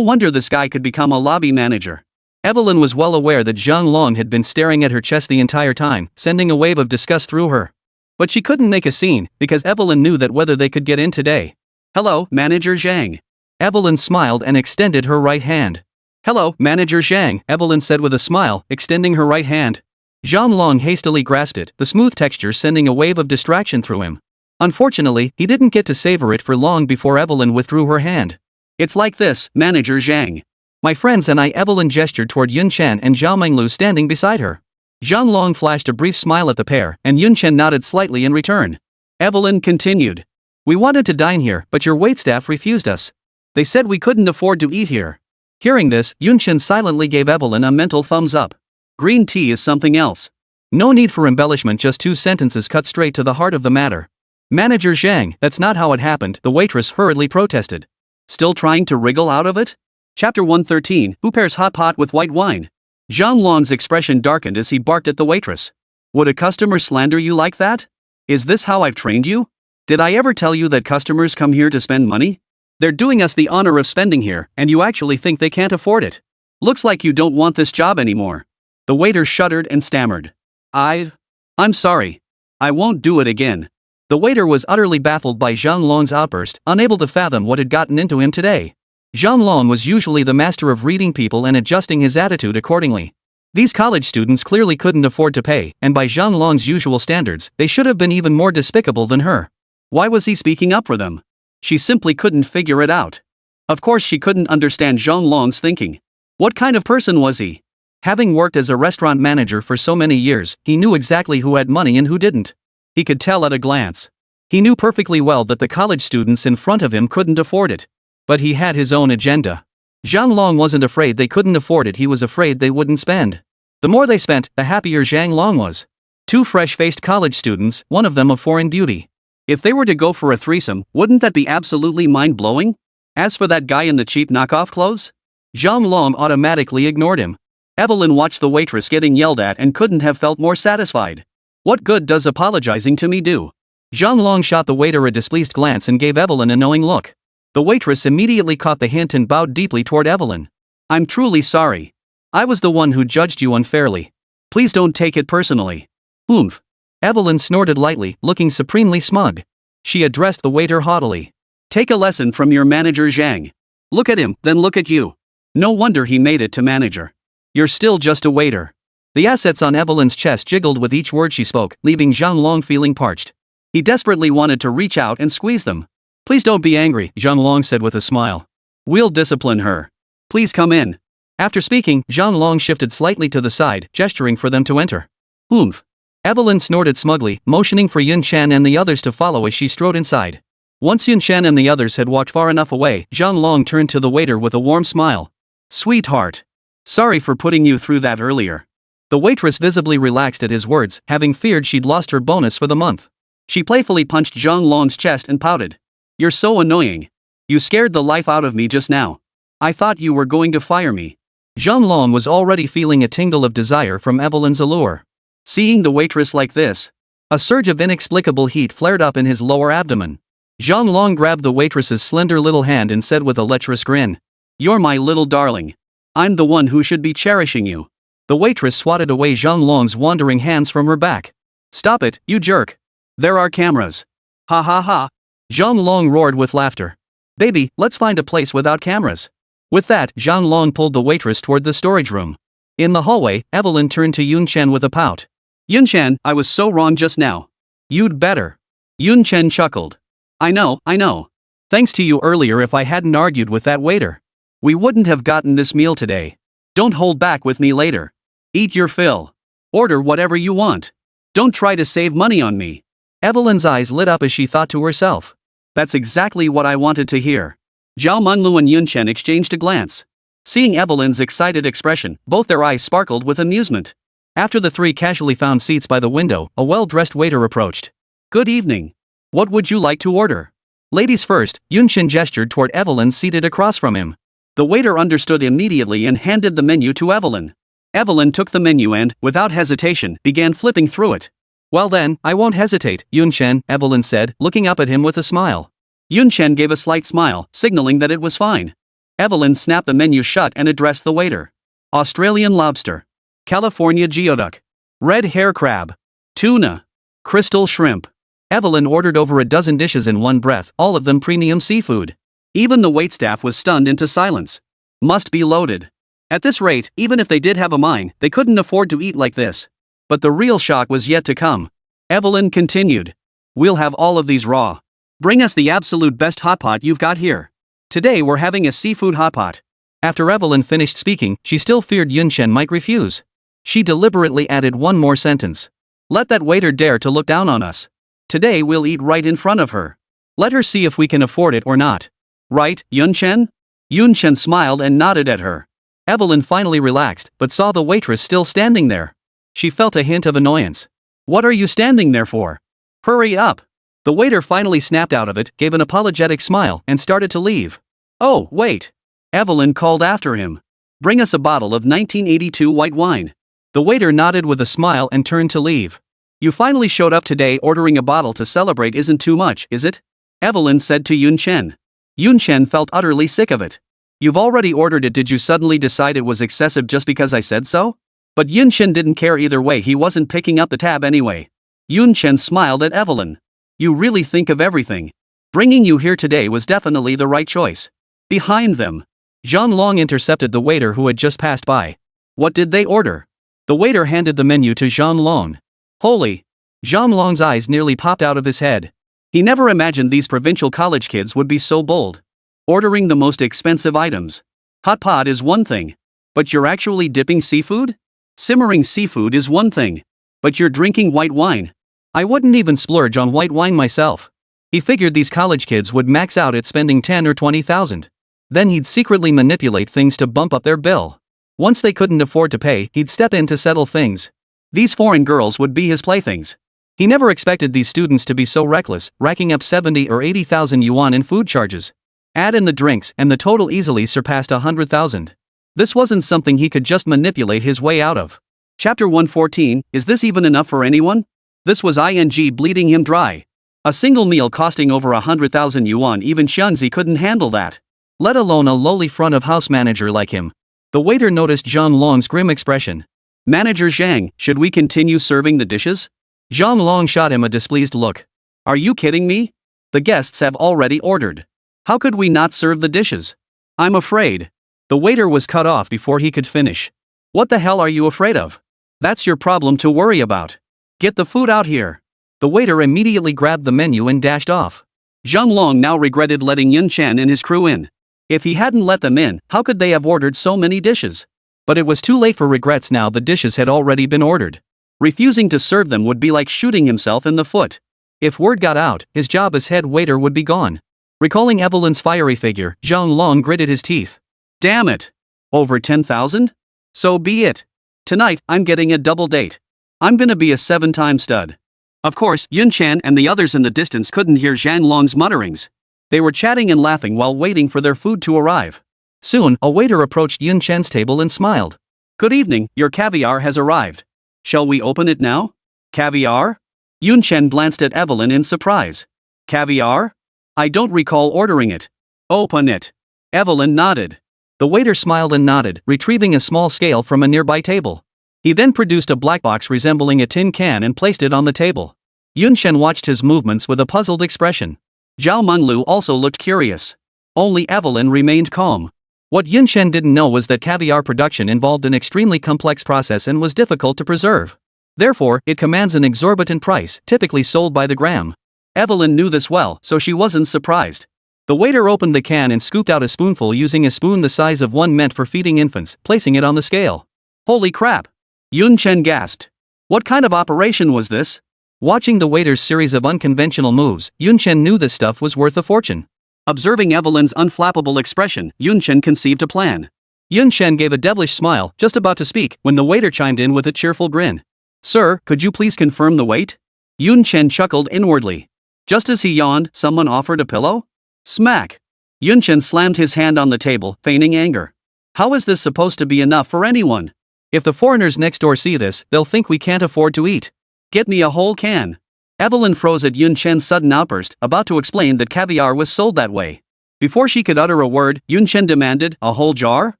wonder this guy could become a lobby manager. Evelyn was well aware that Zhang Long had been staring at her chest the entire time, sending a wave of disgust through her. But she couldn't make a scene, because Evelyn knew that whether they could get in today. Hello, Manager Zhang. Evelyn smiled and extended her right hand. Hello, Manager Zhang, Evelyn said with a smile, extending her right hand. Zhang Long hastily grasped it, the smooth texture sending a wave of distraction through him. Unfortunately, he didn't get to savor it for long before Evelyn withdrew her hand. It's like this, Manager Zhang. My friends and I. Evelyn gestured toward Chen and Zhao Minglu standing beside her. Zhang Long flashed a brief smile at the pair, and Chen nodded slightly in return. Evelyn continued. We wanted to dine here, but your waitstaff refused us. They said we couldn't afford to eat here. Hearing this, Chen silently gave Evelyn a mental thumbs up. Green tea is something else. No need for embellishment, just two sentences cut straight to the heart of the matter. Manager Zhang, that's not how it happened, the waitress hurriedly protested. Still trying to wriggle out of it? Chapter 113, Who pairs hot pot with white wine? Zhang Long's expression darkened as he barked at the waitress. Would a customer slander you like that? Is this how I've trained you? Did I ever tell you that customers come here to spend money? They're doing us the honor of spending here, and you actually think they can't afford it. Looks like you don't want this job anymore. The waiter shuddered and stammered. I'm sorry. I won't do it again. The waiter was utterly baffled by Zhang Long's outburst, unable to fathom what had gotten into him today. Zhang Long was usually the master of reading people and adjusting his attitude accordingly. These college students clearly couldn't afford to pay, and by Zhang Long's usual standards, they should have been even more despicable than her. Why was he speaking up for them? She simply couldn't figure it out. Of course she couldn't understand Zhang Long's thinking. What kind of person was he? Having worked as a restaurant manager for so many years, he knew exactly who had money and who didn't. He could tell at a glance. He knew perfectly well that the college students in front of him couldn't afford it. But he had his own agenda. Zhang Long wasn't afraid they couldn't afford it, he was afraid they wouldn't spend. The more they spent, the happier Zhang Long was. Two fresh-faced college students, one of them of foreign beauty. If they were to go for a threesome, wouldn't that be absolutely mind-blowing? As for that guy in the cheap knockoff clothes? Zhang Long automatically ignored him. Evelyn watched the waitress getting yelled at and couldn't have felt more satisfied. What good does apologizing to me do? Zhang Long shot the waiter a displeased glance and gave Evelyn a knowing look. The waitress immediately caught the hint and bowed deeply toward Evelyn. I'm truly sorry. I was the one who judged you unfairly. Please don't take it personally. Oomph. Evelyn snorted lightly, looking supremely smug. She addressed the waiter haughtily. Take a lesson from your manager Zhang. Look at him, then look at you. No wonder he made it to manager. You're still just a waiter. The assets on Evelyn's chest jiggled with each word she spoke, leaving Zhang Long feeling parched. He desperately wanted to reach out and squeeze them. Please don't be angry, Zhang Long said with a smile. We'll discipline her. Please come in. After speaking, Zhang Long shifted slightly to the side, gesturing for them to enter. Oomph. Evelyn snorted smugly, motioning for Yun Chen and the others to follow as she strode inside. Once Yun Chen and the others had walked far enough away, Zhang Long turned to the waiter with a warm smile. Sweetheart. Sorry for putting you through that earlier. The waitress visibly relaxed at his words, having feared she'd lost her bonus for the month. She playfully punched Zhang Long's chest and pouted. You're so annoying. You scared the life out of me just now. I thought you were going to fire me. Zhang Long was already feeling a tingle of desire from Evelyn's allure. Seeing the waitress like this, a surge of inexplicable heat flared up in his lower abdomen. Zhang Long grabbed the waitress's slender little hand and said with a lecherous grin, You're my little darling. I'm the one who should be cherishing you. The waitress swatted away Zhang Long's wandering hands from her back. Stop it, you jerk. There are cameras. Ha ha ha. Zhang Long roared with laughter. Baby, let's find a place without cameras. With that, Zhang Long pulled the waitress toward the storage room. In the hallway, Evelyn turned to Yun Chen with a pout. Yun Chen, I was so wrong just now. You'd better. Yun Chen chuckled. I know. Thanks to you earlier, if I hadn't argued with that waiter, we wouldn't have gotten this meal today. Don't hold back with me later. Eat your fill. Order whatever you want. Don't try to save money on me. Evelyn's eyes lit up as she thought to herself. That's exactly what I wanted to hear. Zhao Munlu and Yun Chen exchanged a glance. Seeing Evelyn's excited expression, both their eyes sparkled with amusement. After the three casually found seats by the window, a well-dressed waiter approached. Good evening. What would you like to order? Ladies first, Yun Chen gestured toward Evelyn seated across from him. The waiter understood immediately and handed the menu to Evelyn. Evelyn took the menu and, without hesitation, began flipping through it. Well then, I won't hesitate, Yun Chen, Evelyn said, looking up at him with a smile. Yun Chen gave a slight smile, signaling that it was fine. Evelyn snapped the menu shut and addressed the waiter. Australian lobster. California geoduck. Red hair crab. Tuna. Crystal shrimp. Evelyn ordered over a dozen dishes in one breath, all of them premium seafood. Even the waitstaff was stunned into silence. Must be loaded. At this rate, even if they did have a mind, they couldn't afford to eat like this. But the real shock was yet to come. Evelyn continued. We'll have all of these raw. Bring us the absolute best hot pot you've got here. Today we're having a seafood hot pot. After Evelyn finished speaking, she still feared Yun Chen might refuse. She deliberately added one more sentence. Let that waiter dare to look down on us. Today we'll eat right in front of her. Let her see if we can afford it or not. Right, Yun Chen? Yun Chen smiled and nodded at her. Evelyn finally relaxed, but saw the waitress still standing there. She felt a hint of annoyance. What are you standing there for? Hurry up. The waiter finally snapped out of it, gave an apologetic smile, and started to leave. Oh, wait. Evelyn called after him. Bring us a bottle of 1982 white wine. The waiter nodded with a smile and turned to leave. You finally showed up today. Ordering a bottle to celebrate isn't too much, is it? Evelyn said to Yun Chen. Yun Chen felt utterly sick of it. You've already ordered it. Did you suddenly decide it was excessive just because I said so? But Yun Chen didn't care either way. He wasn't picking up the tab anyway. Yun Chen smiled at Evelyn. You really think of everything. Bringing you here today was definitely the right choice. Behind them, Zhang Long intercepted the waiter who had just passed by. What did they order? The waiter handed the menu to Zhang Long. Holy! Zhang Long's eyes nearly popped out of his head. He never imagined these provincial college kids would be so bold. Ordering the most expensive items. Hot pot is one thing. But you're actually dipping seafood? Simmering seafood is one thing. But you're drinking white wine. I wouldn't even splurge on white wine myself. He figured these college kids would max out at spending 10 or 20,000. Then he'd secretly manipulate things to bump up their bill. Once they couldn't afford to pay, he'd step in to settle things. These foreign girls would be his playthings. He never expected these students to be so reckless, racking up 70 or 80,000 yuan in food charges. Add in the drinks, and the total easily surpassed 100,000. This wasn't something he could just manipulate his way out of. Chapter 114, is this even enough for anyone? This was bleeding him dry. A single meal costing over 100,000 yuan, even Xianzi couldn't handle that. Let alone a lowly front-of-house manager like him. The waiter noticed Zhang Long's grim expression. Manager Zhang, should we continue serving the dishes? Zhang Long shot him a displeased look. Are you kidding me? The guests have already ordered. How could we not serve the dishes? I'm afraid. The waiter was cut off before he could finish. What the hell are you afraid of? That's your problem to worry about. Get the food out here. The waiter immediately grabbed the menu and dashed off. Zhang Long now regretted letting Yun Chen and his crew in. If he hadn't let them in, how could they have ordered so many dishes? But it was too late for regrets now. The dishes had already been ordered. Refusing to serve them would be like shooting himself in the foot. If word got out, his job as head waiter would be gone. Recalling Evelyn's fiery figure, Zhang Long gritted his teeth. Damn it! Over 10,000? So be it. Tonight, I'm getting a double date. I'm gonna be a 7-time stud. Of course, Yun Chen and the others in the distance couldn't hear Zhang Long's mutterings. They were chatting and laughing while waiting for their food to arrive. Soon, a waiter approached Yun Chen's table and smiled. Good evening, your caviar has arrived. Shall we open it now? Caviar? Yun Chen glanced at Evelyn in surprise. Caviar? I don't recall ordering it. Open it. Evelyn nodded. The waiter smiled and nodded, retrieving a small scale from a nearby table. He then produced a black box resembling a tin can and placed it on the table. Yun Chen watched his movements with a puzzled expression. Zhao Menglu also looked curious. Only Evelyn remained calm. What Yun Chen didn't know was that caviar production involved an extremely complex process and was difficult to preserve. Therefore, it commands an exorbitant price, typically sold by the gram. Evelyn knew this well, so she wasn't surprised. The waiter opened the can and scooped out a spoonful using a spoon the size of one meant for feeding infants, placing it on the scale. Holy crap! Yun Chen gasped. What kind of operation was this? Watching the waiter's series of unconventional moves, Yun Chen knew this stuff was worth a fortune. Observing Evelyn's unflappable expression, Yun Chen conceived a plan. Yun Chen gave a devilish smile, just about to speak, when the waiter chimed in with a cheerful grin. Sir, could you please confirm the weight? Yun Chen chuckled inwardly. Just as he yawned, someone offered a pillow? Smack! Yun Chen slammed his hand on the table, feigning anger. How is this supposed to be enough for anyone? If the foreigners next door see this, they'll think we can't afford to eat. Get me a whole can. Evelyn froze at Yun Chen's sudden outburst, about to explain that caviar was sold that way. Before she could utter a word, Yun Chen demanded, a whole jar?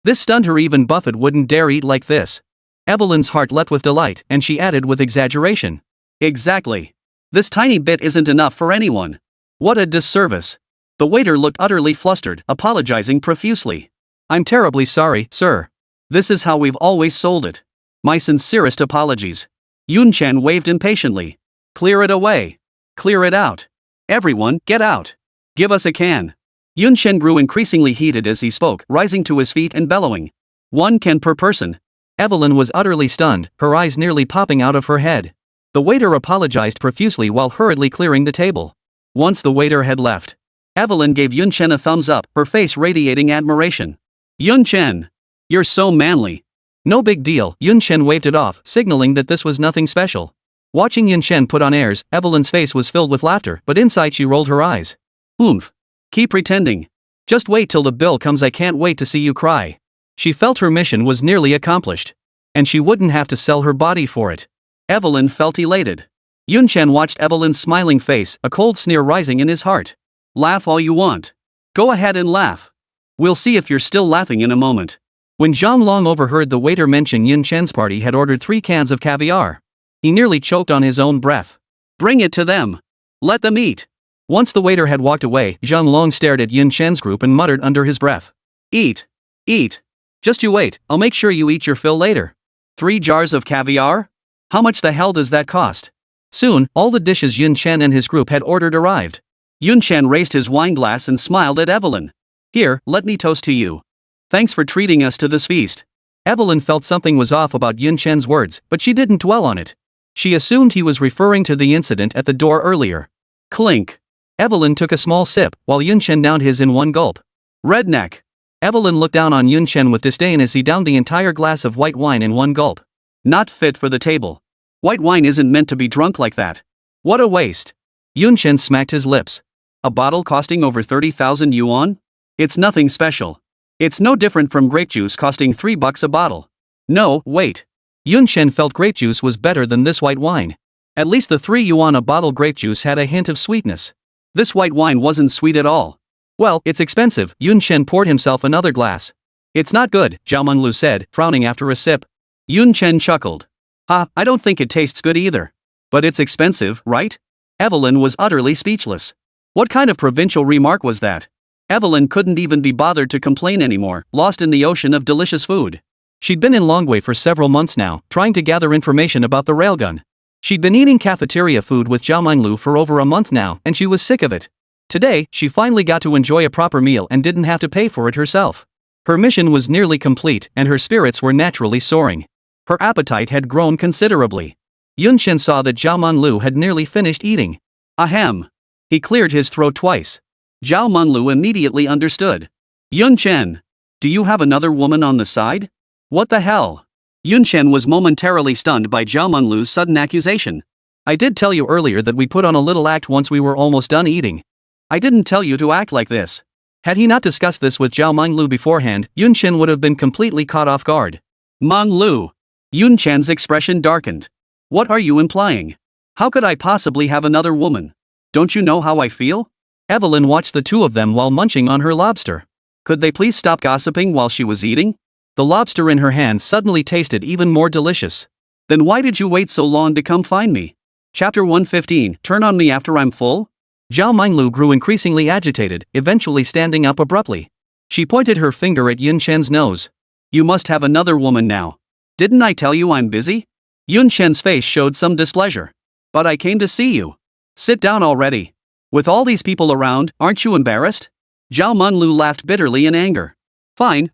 This stunned her. Even Buffett wouldn't dare eat like this. Evelyn's heart leapt with delight, and she added with exaggeration. Exactly. This tiny bit isn't enough for anyone. What a disservice. The waiter looked utterly flustered, apologizing profusely. I'm terribly sorry, sir. This is how we've always sold it. My sincerest apologies. Yun Chen waved impatiently. Clear it away. Clear it out. Everyone, get out. Give us a can. Yun Chen grew increasingly heated as he spoke, rising to his feet and bellowing. 1 can per person. Evelyn was utterly stunned, her eyes nearly popping out of her head. The waiter apologized profusely while hurriedly clearing the table. Once the waiter had left, Evelyn gave Yun Chen a thumbs up, her face radiating admiration. Yun Chen! You're so manly. No big deal, Yun Chen waved it off, signaling that this was nothing special. Watching Yun Chen put on airs, Evelyn's face was filled with laughter, but inside she rolled her eyes. Oomph. Keep pretending. Just wait till the bill comes. I can't wait to see you cry. She felt her mission was nearly accomplished. And she wouldn't have to sell her body for it. Evelyn felt elated. Yun Chen watched Evelyn's smiling face, a cold sneer rising in his heart. Laugh all you want. Go ahead and laugh. We'll see if you're still laughing in a moment. When Zhang Long overheard the waiter mention Yun Chen's party had ordered 3 cans of caviar, he nearly choked on his own breath. Bring it to them. Let them eat. Once the waiter had walked away, Zhang Long stared at Yun Chen's group and muttered under his breath. Eat. Eat. Just you wait, I'll make sure you eat your fill later. 3 jars of caviar? How much the hell does that cost? Soon, all the dishes Yun Chen and his group had ordered arrived. Yun Chen raised his wine glass and smiled at Evelyn. Here, let me toast to you. Thanks for treating us to this feast. Evelyn felt something was off about Yun Chen's words, but she didn't dwell on it. She assumed he was referring to the incident at the door earlier. Clink. Evelyn took a small sip, while Yun Chen downed his in one gulp. Redneck. Evelyn looked down on Yun Chen with disdain as he downed the entire glass of white wine in one gulp. Not fit for the table. White wine isn't meant to be drunk like that. What a waste. Yun Chen smacked his lips. A bottle costing over 30,000 yuan? It's nothing special. It's no different from grape juice costing $3 a bottle. No, wait. Yun Chen felt grape juice was better than this white wine. At least the 3 yuan a bottle grape juice had a hint of sweetness. This white wine wasn't sweet at all. Well, it's expensive. Yun Chen poured himself another glass. It's not good, Zhao Menglu said, frowning after a sip. Yun Chen chuckled. I don't think it tastes good either. But it's expensive, right? Evelyn was utterly speechless. What kind of provincial remark was that? Evelyn couldn't even be bothered to complain anymore, lost in the ocean of delicious food. She'd been in Longwei for several months now, trying to gather information about the railgun. She'd been eating cafeteria food with Zhao Menglu for over a month now, and she was sick of it. Today, she finally got to enjoy a proper meal and didn't have to pay for it herself. Her mission was nearly complete, and her spirits were naturally soaring. Her appetite had grown considerably. Yun Chen saw that Zhao Menglu had nearly finished eating. Ahem. He cleared his throat twice. Zhao Menglu immediately understood. Yun Chen. Do you have another woman on the side? What the hell? Yun Chen was momentarily stunned by Zhao Menglu's sudden accusation. I did tell you earlier that we put on a little act once we were almost done eating. I didn't tell you to act like this. Had he not discussed this with Zhao Menglu beforehand, Yun Chen would have been completely caught off guard. Menglu. Yun Chen's expression darkened. What are you implying? How could I possibly have another woman? Don't you know how I feel? Evelyn watched the two of them while munching on her lobster. Could they please stop gossiping while she was eating? The lobster in her hand suddenly tasted even more delicious. Then why did you wait so long to come find me? Chapter 115, Turn on me after I'm full? Zhao Menglu grew increasingly agitated, eventually standing up abruptly. She pointed her finger at Yun Chen's nose. You must have another woman now. Didn't I tell you I'm busy? Yun Chen's face showed some displeasure. But I came to see you. Sit down already. With all these people around, aren't you embarrassed? Zhao Menglu laughed bitterly in anger. Fine.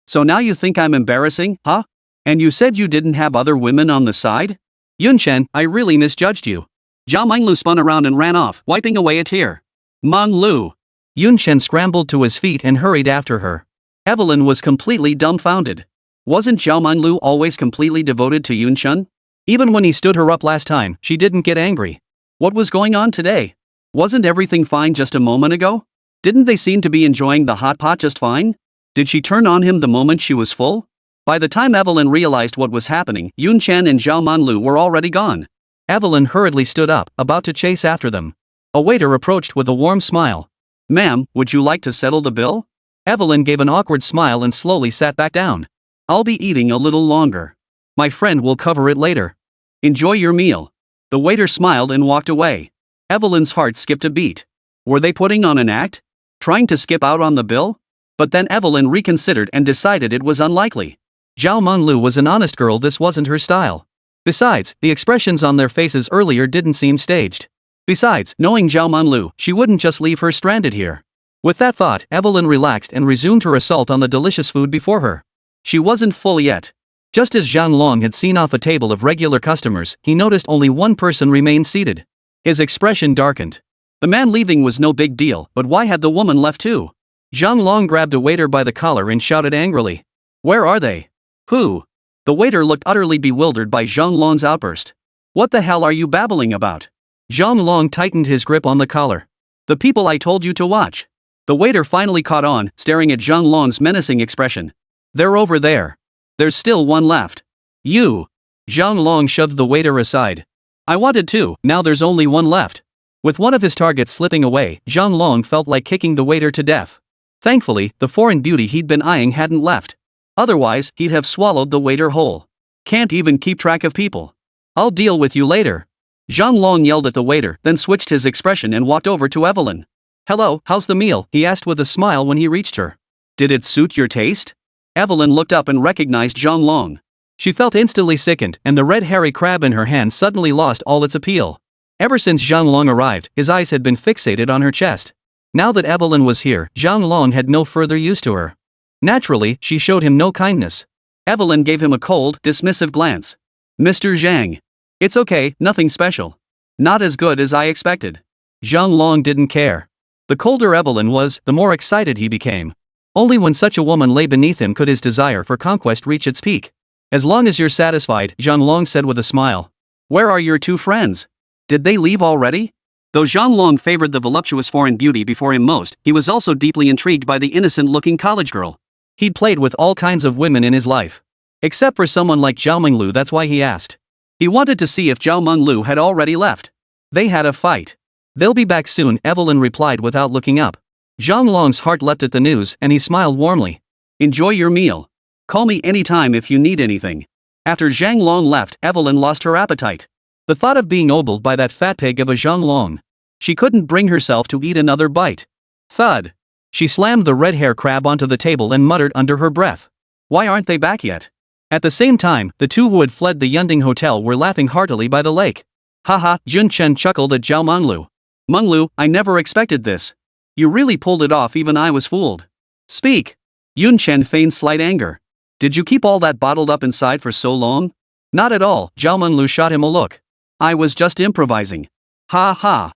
So now you think I'm embarrassing, huh? And you said you didn't have other women on the side? Yun Chen, I really misjudged you. Zhao Menglu spun around and ran off, wiping away a tear. Menglu. Yun Chen scrambled to his feet and hurried after her. Evelyn was completely dumbfounded. Wasn't Zhao Menglu always completely devoted to Yun Chen? Even when he stood her up last time, she didn't get angry. What was going on today? Wasn't everything fine just a moment ago? Didn't they seem to be enjoying the hot pot just fine? Did she turn on him the moment she was full? By the time Evelyn realized what was happening, Yun Chen and Zhao Menglu were already gone. Evelyn hurriedly stood up, about to chase after them. A waiter approached with a warm smile. Ma'am, would you like to settle the bill? Evelyn gave an awkward smile and slowly sat back down. I'll be eating a little longer. My friend will cover it later. Enjoy your meal. The waiter smiled and walked away. Evelyn's heart skipped a beat. Were they putting on an act? Trying to skip out on the bill? But then Evelyn reconsidered and decided it was unlikely. Zhao Menglu was an honest girl, this wasn't her style. Besides, the expressions on their faces earlier didn't seem staged. Besides, knowing Zhao Menglu, she wouldn't just leave her stranded here. With that thought, Evelyn relaxed and resumed her assault on the delicious food before her. She wasn't full yet. Just as Zhang Long had seen off a table of regular customers, he noticed only one person remained seated. His expression darkened. The man leaving was no big deal, but why had the woman left too? Zhang Long grabbed a waiter by the collar and shouted angrily. Where are they? Who? The waiter looked utterly bewildered by Zhang Long's outburst. What the hell are you babbling about? Zhang Long tightened his grip on the collar. The people I told you to watch. The waiter finally caught on, staring at Zhang Long's menacing expression. They're over there. There's still one left. You. Zhang Long shoved the waiter aside. I wanted to, now there's only one left. With one of his targets slipping away, Zhang Long felt like kicking the waiter to death. Thankfully, the foreign beauty he'd been eyeing hadn't left. Otherwise, he'd have swallowed the waiter whole. Can't even keep track of people. I'll deal with you later. Zhang Long yelled at the waiter, then switched his expression and walked over to Evelyn. Hello, how's the meal? He asked with a smile when he reached her. Did it suit your taste? Evelyn looked up and recognized Zhang Long. She felt instantly sickened, and the red hairy crab in her hand suddenly lost all its appeal. Ever since Zhang Long arrived, his eyes had been fixated on her chest. Now that Evelyn was here, Zhang Long had no further use to her. Naturally, she showed him no kindness. Evelyn gave him a cold, dismissive glance. Mr. Zhang. It's okay, nothing special. Not as good as I expected. Zhang Long didn't care. The colder Evelyn was, the more excited he became. Only when such a woman lay beneath him could his desire for conquest reach its peak. As long as you're satisfied, Zhang Long said with a smile. Where are your two friends? Did they leave already? Though Zhang Long favored the voluptuous foreign beauty before him most, he was also deeply intrigued by the innocent-looking college girl. He'd played with all kinds of women in his life. Except for someone like Zhao Menglu, that's why he asked. He wanted to see if Zhao Menglu had already left. They had a fight. They'll be back soon, Evelyn replied without looking up. Zhang Long's heart leapt at the news and he smiled warmly. Enjoy your meal. Call me anytime if you need anything. After Zhang Long left, Evelyn lost her appetite. The thought of being ogled by that fat pig of a Zhang Long. She couldn't bring herself to eat another bite. Thud. She slammed the red hair crab onto the table and muttered under her breath. Why aren't they back yet? At the same time, the two who had fled the Yunding Hotel were laughing heartily by the lake. Haha, Chen chuckled at Zhao Menglu. Menglu, I never expected this. You really pulled it off, even I was fooled. Speak. Chen feigned slight anger. Did you keep all that bottled up inside for so long? Not at all, Zhao Menglu shot him a look. I was just improvising. Ha ha.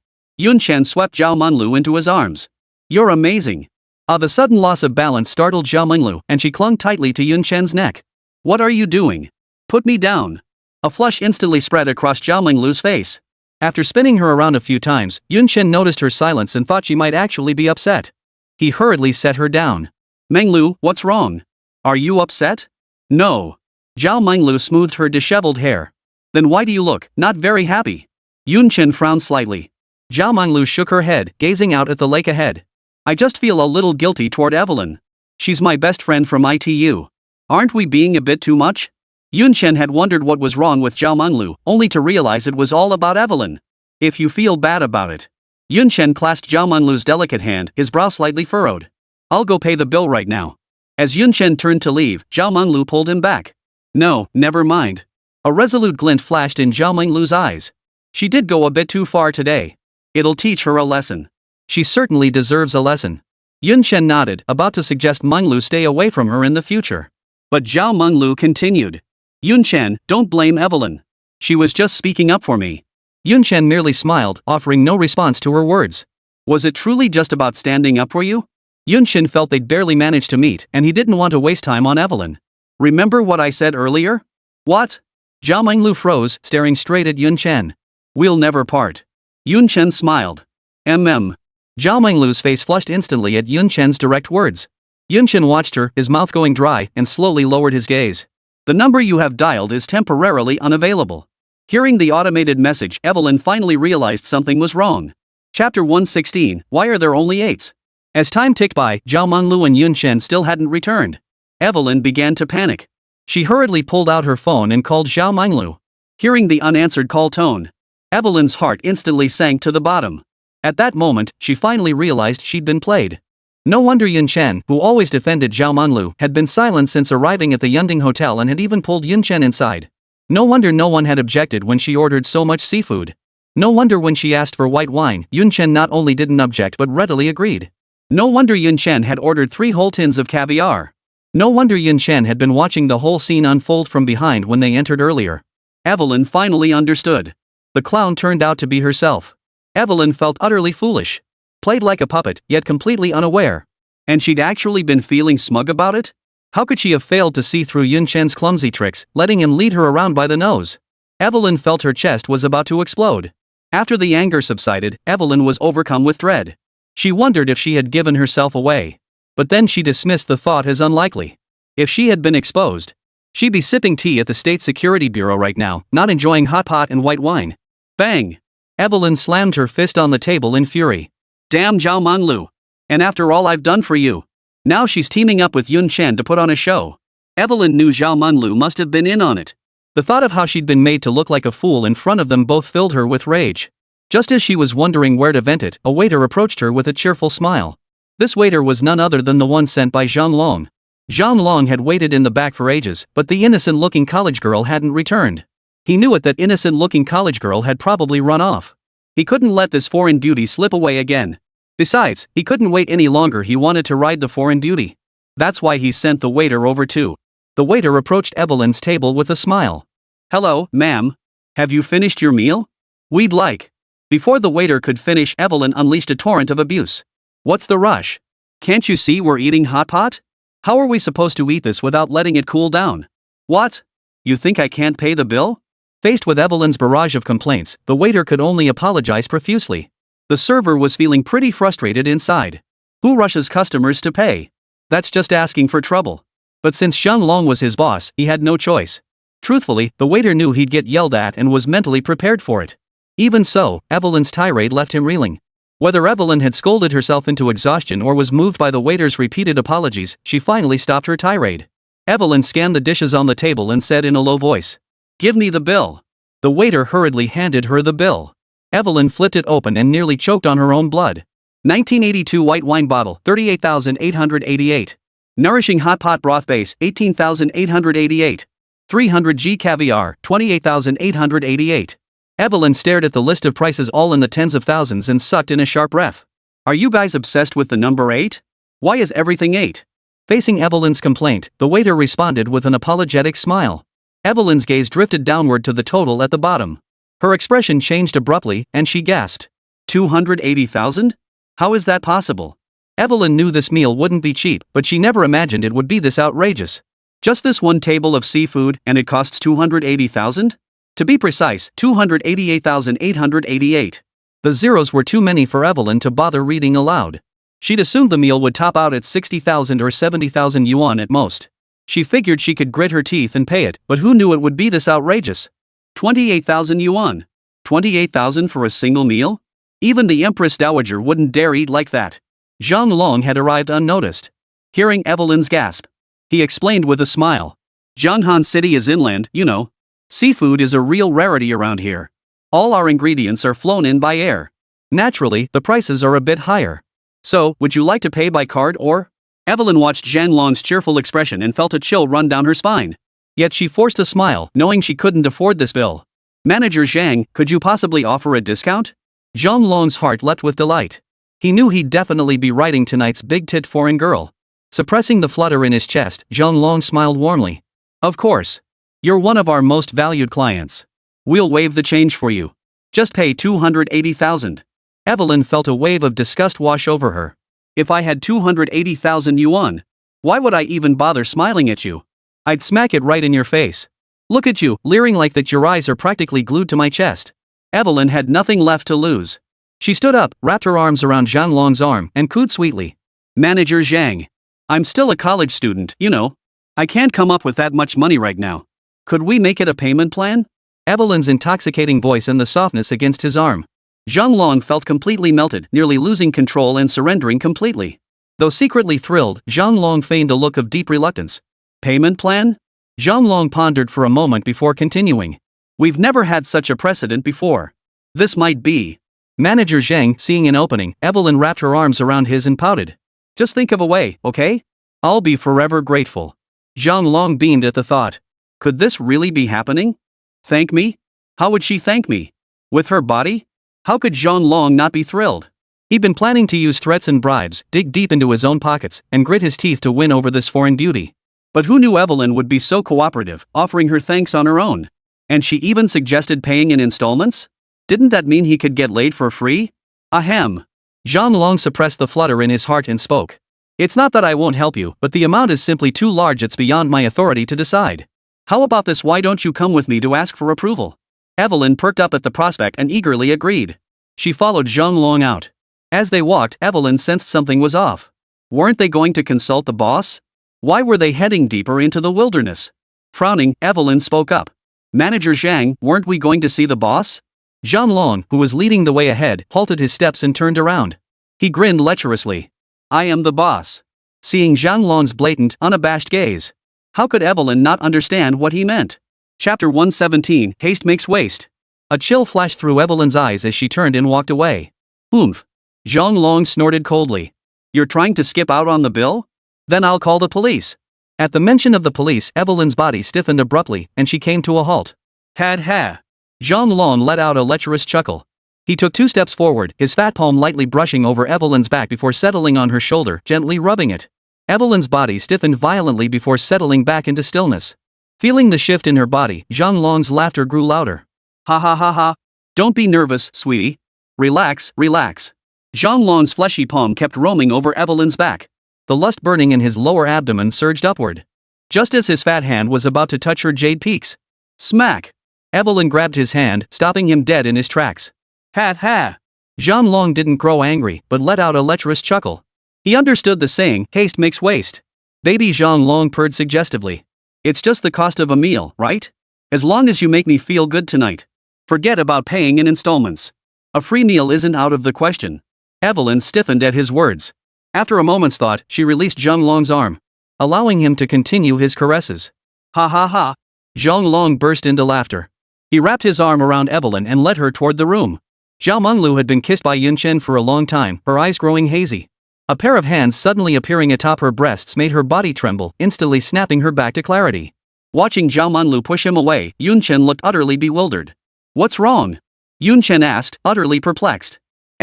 Chen swept Zhao Menglu into his arms. You're amazing. The sudden loss of balance startled Zhao Menglu and she clung tightly to Chen's neck. What are you doing? Put me down. A flush instantly spread across Zhao Menglu's face. After spinning her around a few times, Chen noticed her silence and thought she might actually be upset. He hurriedly set her down. Menglu, what's wrong? Are you upset? No. Zhao Menglu smoothed her disheveled hair. Then why do you look not very happy? Chen frowned slightly. Zhao Menglu shook her head, gazing out at the lake ahead. I just feel a little guilty toward Evelyn. She's my best friend from ITU. Aren't we being a bit too much? Chen had wondered what was wrong with Zhao Menglu, only to realize it was all about Evelyn. If you feel bad about it. Chen clasped Zhao Menglu's delicate hand, his brow slightly furrowed. I'll go pay the bill right now. As Chen turned to leave, Zhao Menglu pulled him back. No, never mind. A resolute glint flashed in Zhao Menglu's eyes. She did go a bit too far today. It'll teach her a lesson. She certainly deserves a lesson. Chen nodded, about to suggest Menglu stay away from her in the future. But Zhao Menglu continued. Chen, don't blame Evelyn. She was just speaking up for me. Chen merely smiled, offering no response to her words. Was it truly just about standing up for you? Chen felt they'd barely managed to meet, and he didn't want to waste time on Evelyn. Remember what I said earlier? What? Zhao Menglu froze, staring straight at Chen. We'll never part. Chen smiled. Zhao Menglu's face flushed instantly at Chen's direct words. Chen watched her, his mouth going dry, and slowly lowered his gaze. The number you have dialed is temporarily unavailable. Hearing the automated message, Evelyn finally realized something was wrong. Chapter 116, Why are there only 8s? As time ticked by, Zhao Menglu and Chen still hadn't returned. Evelyn began to panic. She hurriedly pulled out her phone and called Zhao Menglu. Hearing the unanswered call tone, Evelyn's heart instantly sank to the bottom. At that moment, she finally realized she'd been played. No wonder Chen, who always defended Zhao Menglu, had been silent since arriving at the Yunding Hotel and had even pulled Chen inside. No wonder no one had objected when she ordered so much seafood. No wonder when she asked for white wine, Chen not only didn't object but readily agreed. No wonder Chen had ordered 3 whole tins of caviar. No wonder Chen had been watching the whole scene unfold from behind when they entered earlier. Evelyn finally understood. The clown turned out to be herself. Evelyn felt utterly foolish. Played like a puppet, yet completely unaware. And she'd actually been feeling smug about it? How could she have failed to see through Chen's clumsy tricks, letting him lead her around by the nose? Evelyn felt her chest was about to explode. After the anger subsided, Evelyn was overcome with dread. She wondered if she had given herself away. But then she dismissed the thought as unlikely. If she had been exposed, she'd be sipping tea at the State Security Bureau right now, not enjoying hot pot and white wine. Bang! Evelyn slammed her fist on the table in fury. Damn Zhao Menglu. And after all I've done for you. Now she's teaming up with Chen to put on a show. Evelyn knew Zhao Menglu must have been in on it. The thought of how she'd been made to look like a fool in front of them both filled her with rage. Just as she was wondering where to vent it, a waiter approached her with a cheerful smile. This waiter was none other than the one sent by Zhang Long. Zhang Long had waited in the back for ages, but the innocent-looking college girl hadn't returned. He knew it that innocent-looking college girl had probably run off. He couldn't let this foreign beauty slip away again. Besides, he couldn't wait any longer. He wanted to ride the foreign beauty. That's why he sent the waiter over too. The waiter approached Evelyn's table with a smile. Hello, ma'am. Have you finished your meal? We'd like. Before the waiter could finish, Evelyn unleashed a torrent of abuse. What's the rush? Can't you see we're eating hot pot? How are we supposed to eat this without letting it cool down? What? You think I can't pay the bill? Faced with Evelyn's barrage of complaints, the waiter could only apologize profusely. The server was feeling pretty frustrated inside. Who rushes customers to pay? That's just asking for trouble. But since Xiang Long was his boss, he had no choice. Truthfully, the waiter knew he'd get yelled at and was mentally prepared for it. Even so, Evelyn's tirade left him reeling. Whether Evelyn had scolded herself into exhaustion or was moved by the waiter's repeated apologies, she finally stopped her tirade. Evelyn scanned the dishes on the table and said in a low voice, "Give me the bill." The waiter hurriedly handed her the bill. Evelyn flipped it open and nearly choked on her own blood. 1982 white wine bottle, 38,888. Nourishing hot pot broth base, 18,888. 300g caviar, 28,888. Evelyn stared at the list of prices all in the tens of thousands and sucked in a sharp breath. Are you guys obsessed with the number 8? Why is everything 8? Facing Evelyn's complaint, the waiter responded with an apologetic smile. Evelyn's gaze drifted downward to the total at the bottom. Her expression changed abruptly, and she gasped. 280,000? How is that possible? Evelyn knew this meal wouldn't be cheap, but she never imagined it would be this outrageous. Just this one table of seafood, and it costs 280,000? To be precise, 288,888. The zeros were too many for Evelyn to bother reading aloud. She'd assumed the meal would top out at 60,000 or 70,000 yuan at most. She figured she could grit her teeth and pay it, but who knew it would be this outrageous? 28,000 yuan. 28,000 for a single meal? Even the Empress Dowager wouldn't dare eat like that. Zhang Long had arrived unnoticed. Hearing Evelyn's gasp, he explained with a smile. Zhanghan City is inland, you know. Seafood is a real rarity around here. All our ingredients are flown in by air. Naturally, the prices are a bit higher. So, would you like to pay by card or? Evelyn watched Zhang Long's cheerful expression and felt a chill run down her spine. Yet she forced a smile, knowing she couldn't afford this bill. Manager Zhang, could you possibly offer a discount? Zhang Long's heart leapt with delight. He knew he'd definitely be writing tonight's big-tit foreign girl. Suppressing the flutter in his chest, Zhang Long smiled warmly. Of course. You're one of our most valued clients. We'll waive the change for you. Just pay 280,000. Evelyn felt a wave of disgust wash over her. If I had 280,000 yuan, why would I even bother smiling at you? I'd smack it right in your face. Look at you, leering like that. Your eyes are practically glued to my chest. Evelyn had nothing left to lose. She stood up, wrapped her arms around Zhang Long's arm, and cooed sweetly. Manager Zhang. I'm still a college student, you know. I can't come up with that much money right now. Could we make it a payment plan? Evelyn's intoxicating voice and the softness against his arm. Zhang Long felt completely melted, nearly losing control and surrendering completely. Though secretly thrilled, Zhang Long feigned a look of deep reluctance. Payment plan? Zhang Long pondered for a moment before continuing. We've never had such a precedent before. This might be. Manager Zhang, seeing an opening, Evelyn wrapped her arms around his and pouted. Just think of a way, okay? I'll be forever grateful. Zhang Long beamed at the thought. Could this really be happening? Thank me? How would she thank me? With her body? How could Zhang Long not be thrilled? He'd been planning to use threats and bribes, dig deep into his own pockets, and grit his teeth to win over this foreign beauty. But who knew Evelyn would be so cooperative, offering her thanks on her own? And she even suggested paying in installments? Didn't that mean he could get laid for free? Ahem. Zhang Long suppressed the flutter in his heart and spoke. It's not that I won't help you, but the amount is simply too large. It's beyond my authority to decide. How about this? Why don't you come with me to ask for approval? Evelyn perked up at the prospect and eagerly agreed. She followed Zhang Long out. As they walked, Evelyn sensed something was off. Weren't they going to consult the boss? Why were they heading deeper into the wilderness? Frowning, Evelyn spoke up. Manager Zhang, weren't we going to see the boss? Zhang Long, who was leading the way ahead, halted his steps and turned around. He grinned lecherously. I am the boss. Seeing Zhang Long's blatant, unabashed gaze. How could Evelyn not understand what he meant? Chapter 117, Haste Makes Waste. A chill flashed through Evelyn's eyes as she turned and walked away. Oomph. Zhang Long snorted coldly. You're trying to skip out on the bill? Then I'll call the police. At the mention of the police, Evelyn's body stiffened abruptly, and she came to a halt. Ha. Zhang Long let out a lecherous chuckle. He took 2 steps forward, his fat palm lightly brushing over Evelyn's back before settling on her shoulder, gently rubbing it. Evelyn's body stiffened violently before settling back into stillness. Feeling the shift in her body, Zhang Long's laughter grew louder. Ha. Don't be nervous, sweetie. Relax. Zhang Long's fleshy palm kept roaming over Evelyn's back. The lust burning in his lower abdomen surged upward. Just as his fat hand was about to touch her jade peaks. Smack! Evelyn grabbed his hand, stopping him dead in his tracks. Ha! Zhang Long didn't grow angry, but let out a lecherous chuckle. He understood the saying, haste makes waste. Baby Zhang Long purred suggestively. It's just the cost of a meal, right? As long as you make me feel good tonight. Forget about paying in installments. A free meal isn't out of the question. Evelyn stiffened at his words. After a moment's thought, she released Zhang Long's arm, allowing him to continue his caresses. Ha ha ha. Zhang Long burst into laughter. He wrapped his arm around Evelyn and led her toward the room. Zhao Menglu had been kissed by Yun Chen for a long time, her eyes growing hazy. A pair of hands suddenly appearing atop her breasts made her body tremble, instantly snapping her back to clarity. Watching Zhao Menglu push him away, Yun Chen looked utterly bewildered. What's wrong? Yun Chen asked, utterly perplexed.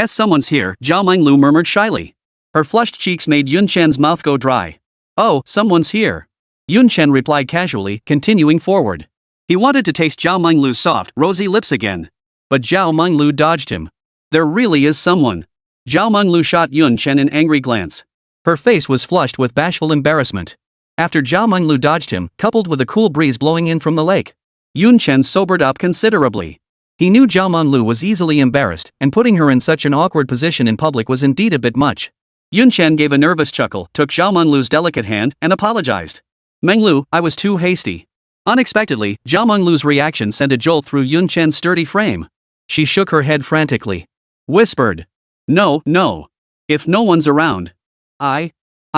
Someone's here, Zhao Menglu murmured shyly. Her flushed cheeks made Yun Chen's mouth go dry. Oh, someone's here. Yun Chen replied casually, continuing forward. He wanted to taste Zhao Menglu's soft, rosy lips again. But Zhao Menglu dodged him. There really is someone. Zhao Menglu shot Yun Chen an angry glance. Her face was flushed with bashful embarrassment. After Zhao Menglu dodged him, coupled with a cool breeze blowing in from the lake, Yun Chen sobered up considerably. He knew Zhao Menglu was easily embarrassed, and putting her in such an awkward position in public was indeed a bit much. Yun Chen gave a nervous chuckle, took Zhao Menglu's delicate hand, and apologized. Menglu, I was too hasty. Unexpectedly, Zhao Menglu's reaction sent a jolt through Yun Chen's sturdy frame. She shook her head frantically. Whispered. No, no. If no one's around. I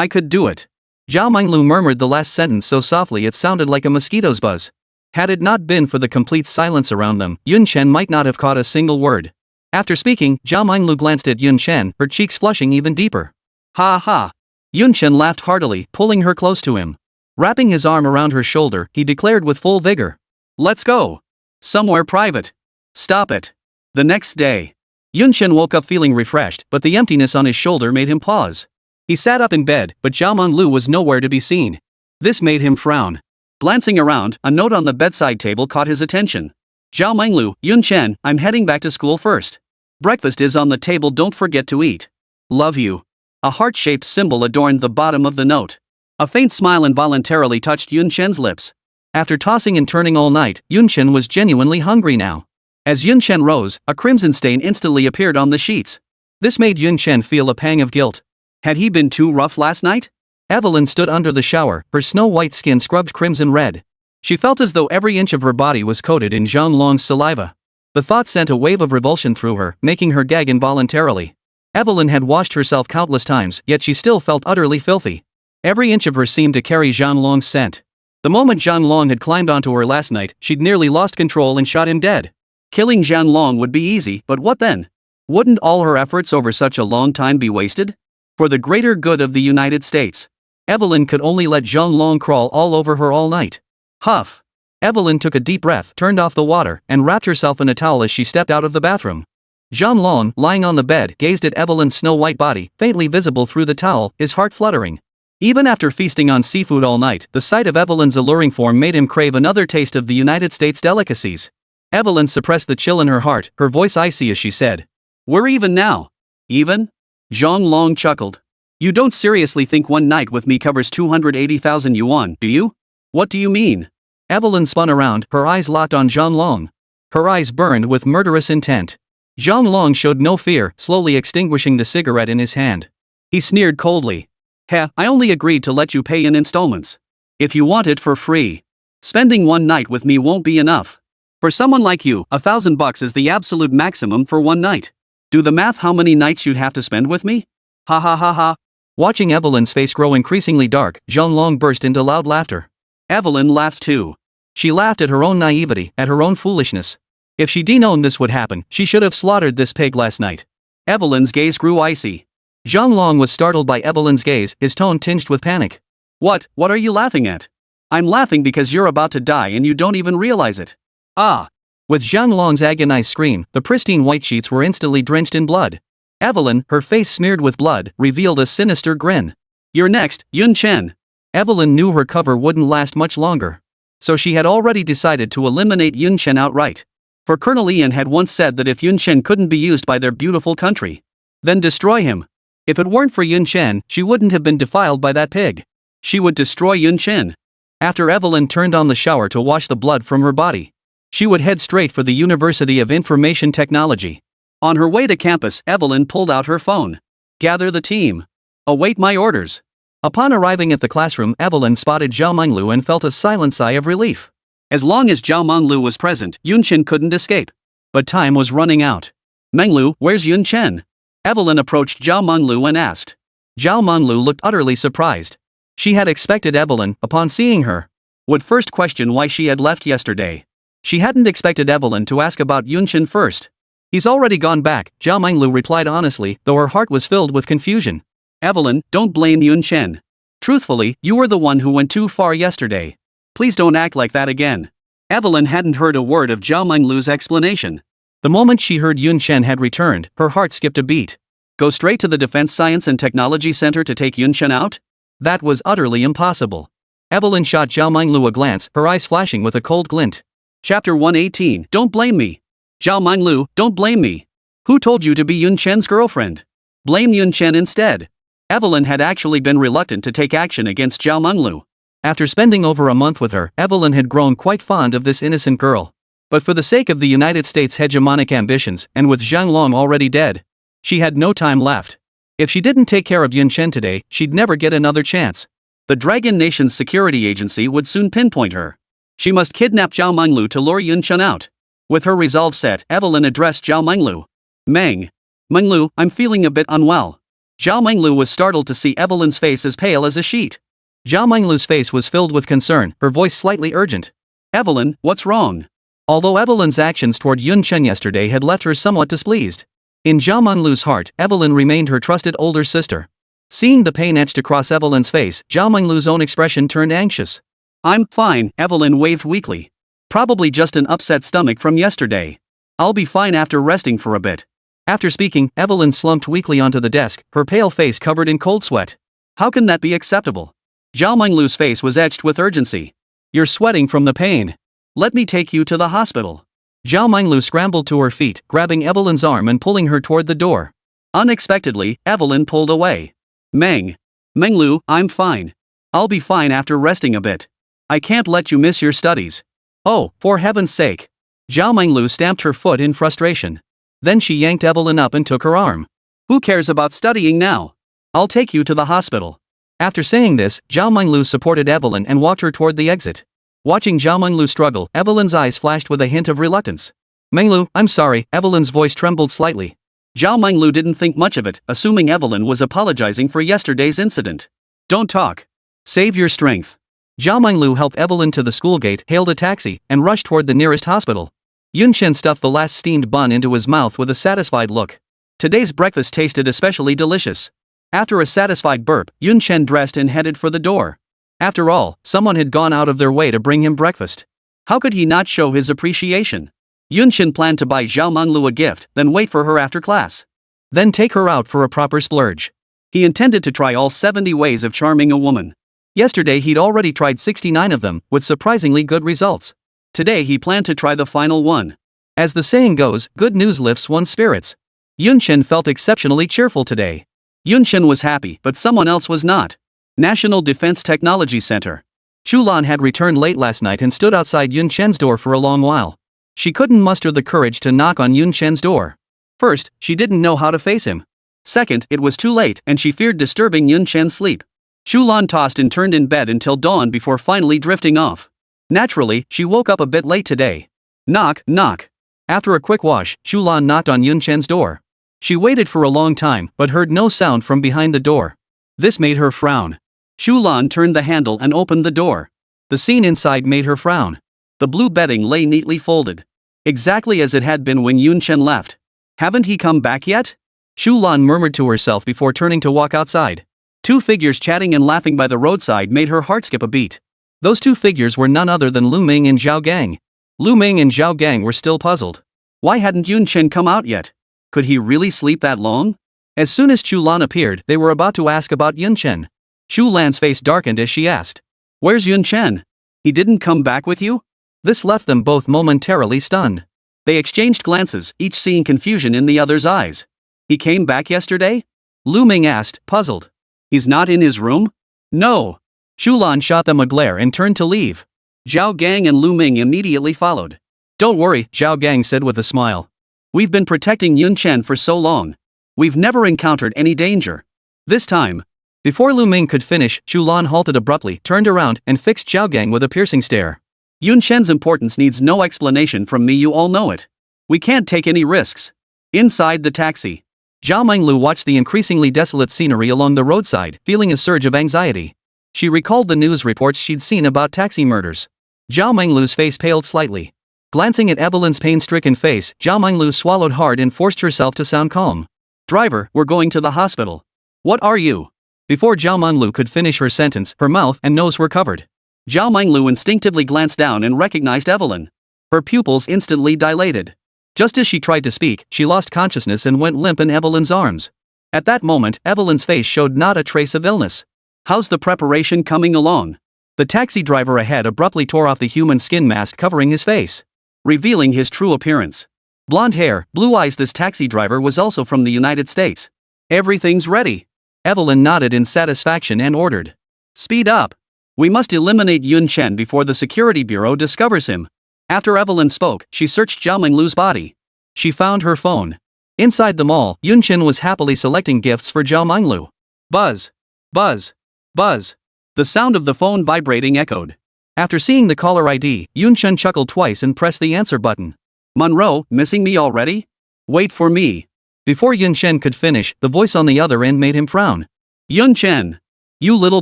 could do it. Zhao Menglu murmured the last sentence so softly it sounded like a mosquito's buzz. Had it not been for the complete silence around them, Yun Chen might not have caught a single word. After speaking, Zhao Menglu glanced at Yun Chen, her cheeks flushing even deeper. Ha ha. Yun Chen laughed heartily, pulling her close to him. Wrapping his arm around her shoulder, he declared with full vigor. Let's go. Somewhere private. Stop it. The next day. Yun Chen woke up feeling refreshed, but the emptiness on his shoulder made him pause. He sat up in bed, but Zhao Menglu was nowhere to be seen. This made him frown. Glancing around, a note on the bedside table caught his attention. Zhao Menglu, Yun Chen, I'm heading back to school first. Breakfast is on the table, don't forget to eat. Love you. A heart-shaped symbol adorned the bottom of the note. A faint smile involuntarily touched Yun Chen's lips. After tossing and turning all night, Yun Chen was genuinely hungry now. As Yun Chen rose, a crimson stain instantly appeared on the sheets. This made Yun Chen feel a pang of guilt. Had he been too rough last night? Evelyn stood under the shower, her snow-white skin scrubbed crimson red. She felt as though every inch of her body was coated in Zhang Long's saliva. The thought sent a wave of revulsion through her, making her gag involuntarily. Evelyn had washed herself countless times, yet she still felt utterly filthy. Every inch of her seemed to carry Zhang Long's scent. The moment Zhang Long had climbed onto her last night, she'd nearly lost control and shot him dead. Killing Zhang Long would be easy, but what then? Wouldn't all her efforts over such a long time be wasted? For the greater good of the United States. Evelyn could only let Zhang Long crawl all over her all night. Huff. Evelyn took a deep breath, turned off the water, and wrapped herself in a towel as she stepped out of the bathroom. Zhang Long, lying on the bed, gazed at Evelyn's snow-white body, faintly visible through the towel, his heart fluttering. Even after feasting on seafood all night, the sight of Evelyn's alluring form made him crave another taste of the United States delicacies. Evelyn suppressed the chill in her heart, her voice icy as she said, "We're even now." Even? Zhang Long chuckled. You don't seriously think one night with me covers 280,000 yuan, do you? What do you mean? Evelyn spun around, her eyes locked on Zhang Long. Her eyes burned with murderous intent. Zhang Long showed no fear, slowly extinguishing the cigarette in his hand. He sneered coldly. I only agreed to let you pay in installments. If you want it for free. Spending one night with me won't be enough. For someone like you, $1,000 is the absolute maximum for one night. Do the math how many nights you'd have to spend with me? Ha ha ha ha. Watching Evelyn's face grow increasingly dark, Zhang Long burst into loud laughter. Evelyn laughed too. She laughed at her own naivety, at her own foolishness. If she'd known this would happen, she should have slaughtered this pig last night. Evelyn's gaze grew icy. Zhang Long was startled by Evelyn's gaze, his tone tinged with panic. What are you laughing at? I'm laughing because you're about to die and you don't even realize it. Ah! With Zhang Long's agonized scream, the pristine white sheets were instantly drenched in blood. Evelyn, her face smeared with blood, revealed a sinister grin. You're next, Yun Chen. Evelyn knew her cover wouldn't last much longer. So she had already decided to eliminate Yun Chen outright. For Colonel Ian had once said that if Yun Chen couldn't be used by their beautiful country, then destroy him. If it weren't for Yun Chen, she wouldn't have been defiled by that pig. She would destroy Yun Chen. After Evelyn turned on the shower to wash the blood from her body, she would head straight for the University of Information Technology. On her way to campus, Evelyn pulled out her phone. Gather the team. Await my orders. Upon arriving at the classroom, Evelyn spotted Zhao Menglu and felt a silent sigh of relief. As long as Zhao Menglu was present, Yunchen couldn't escape. But time was running out. Menglu, where's Yunchen? Evelyn approached Zhao Menglu and asked. Zhao Menglu looked utterly surprised. She had expected Evelyn, upon seeing her, would first question why she had left yesterday. She hadn't expected Evelyn to ask about Yunchen first. He's already gone back, Zhao Menglu replied honestly, though her heart was filled with confusion. Evelyn, don't blame Yunchen. Truthfully, you were the one who went too far yesterday. Please don't act like that again. Evelyn hadn't heard a word of Zhao Menglu's explanation. The moment she heard Yunchen had returned, her heart skipped a beat. Go straight to the Defense Science and Technology Center to take Yunchen out? That was utterly impossible. Evelyn shot Zhao Menglu a glance, her eyes flashing with a cold glint. Chapter 118. Don't blame me. Zhao Menglu, don't blame me. Who told you to be Yunchen's girlfriend? Blame Yunchen instead. Evelyn had actually been reluctant to take action against Zhao Menglu. After spending over a month with her, Evelyn had grown quite fond of this innocent girl. But for the sake of the United States' hegemonic ambitions, and with Zhang Long already dead, she had no time left. If she didn't take care of Yunchen today, she'd never get another chance. The Dragon Nation's security agency would soon pinpoint her. She must kidnap Zhao Menglu to lure Yunchen out. With her resolve set, Evelyn addressed Zhao Menglu. Menglu, I'm feeling a bit unwell. Zhao Menglu was startled to see Evelyn's face as pale as a sheet. Zhao Menglu's face was filled with concern, her voice slightly urgent. Evelyn, what's wrong? Although Evelyn's actions toward Yunchen yesterday had left her somewhat displeased, in Zhao Menglu's heart, Evelyn remained her trusted older sister. Seeing the pain etched across Evelyn's face, Zhao Menglu's own expression turned anxious. I'm fine, Evelyn waved weakly. Probably just an upset stomach from yesterday. I'll be fine after resting for a bit. After speaking, Evelyn slumped weakly onto the desk, her pale face covered in cold sweat. How can that be acceptable? Zhao Menglu's face was etched with urgency. You're sweating from the pain. Let me take you to the hospital. Zhao Menglu scrambled to her feet, grabbing Evelyn's arm and pulling her toward the door. Unexpectedly, Evelyn pulled away. Menglu, I'm fine. I'll be fine after resting a bit. I can't let you miss your studies. Oh, for heaven's sake. Zhao Menglu stamped her foot in frustration. Then she yanked Evelyn up and took her arm. Who cares about studying now? I'll take you to the hospital. After saying this, Zhao Menglu supported Evelyn and walked her toward the exit. Watching Zhao Menglu struggle, Evelyn's eyes flashed with a hint of reluctance. Menglu, I'm sorry, Evelyn's voice trembled slightly. Zhao Menglu didn't think much of it, assuming Evelyn was apologizing for yesterday's incident. Don't talk. Save your strength. Zhao Menglu helped Evelyn to the school gate, hailed a taxi, and rushed toward the nearest hospital. Yunchen stuffed the last steamed bun into his mouth with a satisfied look. Today's breakfast tasted especially delicious. After a satisfied burp, Yunchen dressed and headed for the door. After all, someone had gone out of their way to bring him breakfast. How could he not show his appreciation? Yunchen planned to buy Zhao Menglu a gift, then wait for her after class. Then take her out for a proper splurge. He intended to try all 70 ways of charming a woman. Yesterday he'd already tried 69 of them, with surprisingly good results. Today he planned to try the final one. As the saying goes, good news lifts one's spirits. Yunchen felt exceptionally cheerful today. Yunchen was happy, but someone else was not. National Defense Technology Center. Chu Lan had returned late last night and stood outside Yunchen's door for a long while. She couldn't muster the courage to knock on Yunchen's door. First, she didn't know how to face him. Second, it was too late, and she feared disturbing Yunchen's sleep. Chu Lan tossed and turned in bed until dawn before finally drifting off. Naturally, she woke up a bit late today. Knock, knock. After a quick wash, Chu Lan knocked on Yunchen's door. She waited for a long time, but heard no sound from behind the door. This made her frown. Chu Lan turned the handle and opened the door. The scene inside made her frown. The blue bedding lay neatly folded. Exactly as it had been when Yunchen left. Haven't he come back yet? Chu Lan murmured to herself before turning to walk outside. Two figures chatting and laughing by the roadside made her heart skip a beat. Those two figures were none other than Lu Ming and Zhao Gang. Lu Ming and Zhao Gang were still puzzled. Why hadn't Yunchen come out yet? Could he really sleep that long? As soon as Chu Lan appeared, they were about to ask about Yunchen. Chu Lan's face darkened as she asked. Where's Yunchen? He didn't come back with you? This left them both momentarily stunned. They exchanged glances, each seeing confusion in the other's eyes. He came back yesterday? Lu Ming asked, puzzled. He's not in his room? No. Chu Lan shot them a glare and turned to leave. Zhao Gang and Lu Ming immediately followed. Don't worry, Zhao Gang said with a smile. We've been protecting Yun Chen for so long. We've never encountered any danger. This time. Before Lu Ming could finish, Chu Lan halted abruptly, turned around, and fixed Zhao Gang with a piercing stare. Yun Chen's importance needs no explanation from me, you all know it. We can't take any risks. Inside the taxi. Zhao Minglu watched the increasingly desolate scenery along the roadside, feeling a surge of anxiety. She recalled the news reports she'd seen about taxi murders. Zhao Minglu's face paled slightly. Glancing at Evelyn's pain-stricken face, Zhao Minglu swallowed hard and forced herself to sound calm. Driver, we're going to the hospital. What are you? Before Zhao Minglu could finish her sentence, her mouth and nose were covered. Zhao Minglu instinctively glanced down and recognized Evelyn. Her pupils instantly dilated. Just as she tried to speak, she lost consciousness and went limp in Evelyn's arms. At that moment, Evelyn's face showed not a trace of illness. How's the preparation coming along? The taxi driver ahead abruptly tore off the human skin mask covering his face, revealing his true appearance. Blonde hair, blue eyes. This taxi driver was also from the United States. Everything's ready. Evelyn nodded in satisfaction and ordered. Speed up. We must eliminate Yun Chen before the security bureau discovers him. After Evelyn spoke, she searched Zhao Minglu's body. She found her phone. Inside the mall, Yun Chen was happily selecting gifts for Zhao Minglu. Buzz. Buzz. Buzz. The sound of the phone vibrating echoed. After seeing the caller ID, Yun Chen chuckled twice and pressed the answer button. Monroe, missing me already? Wait for me. Before Yun Chen could finish, the voice on the other end made him frown. Yun Chen. You little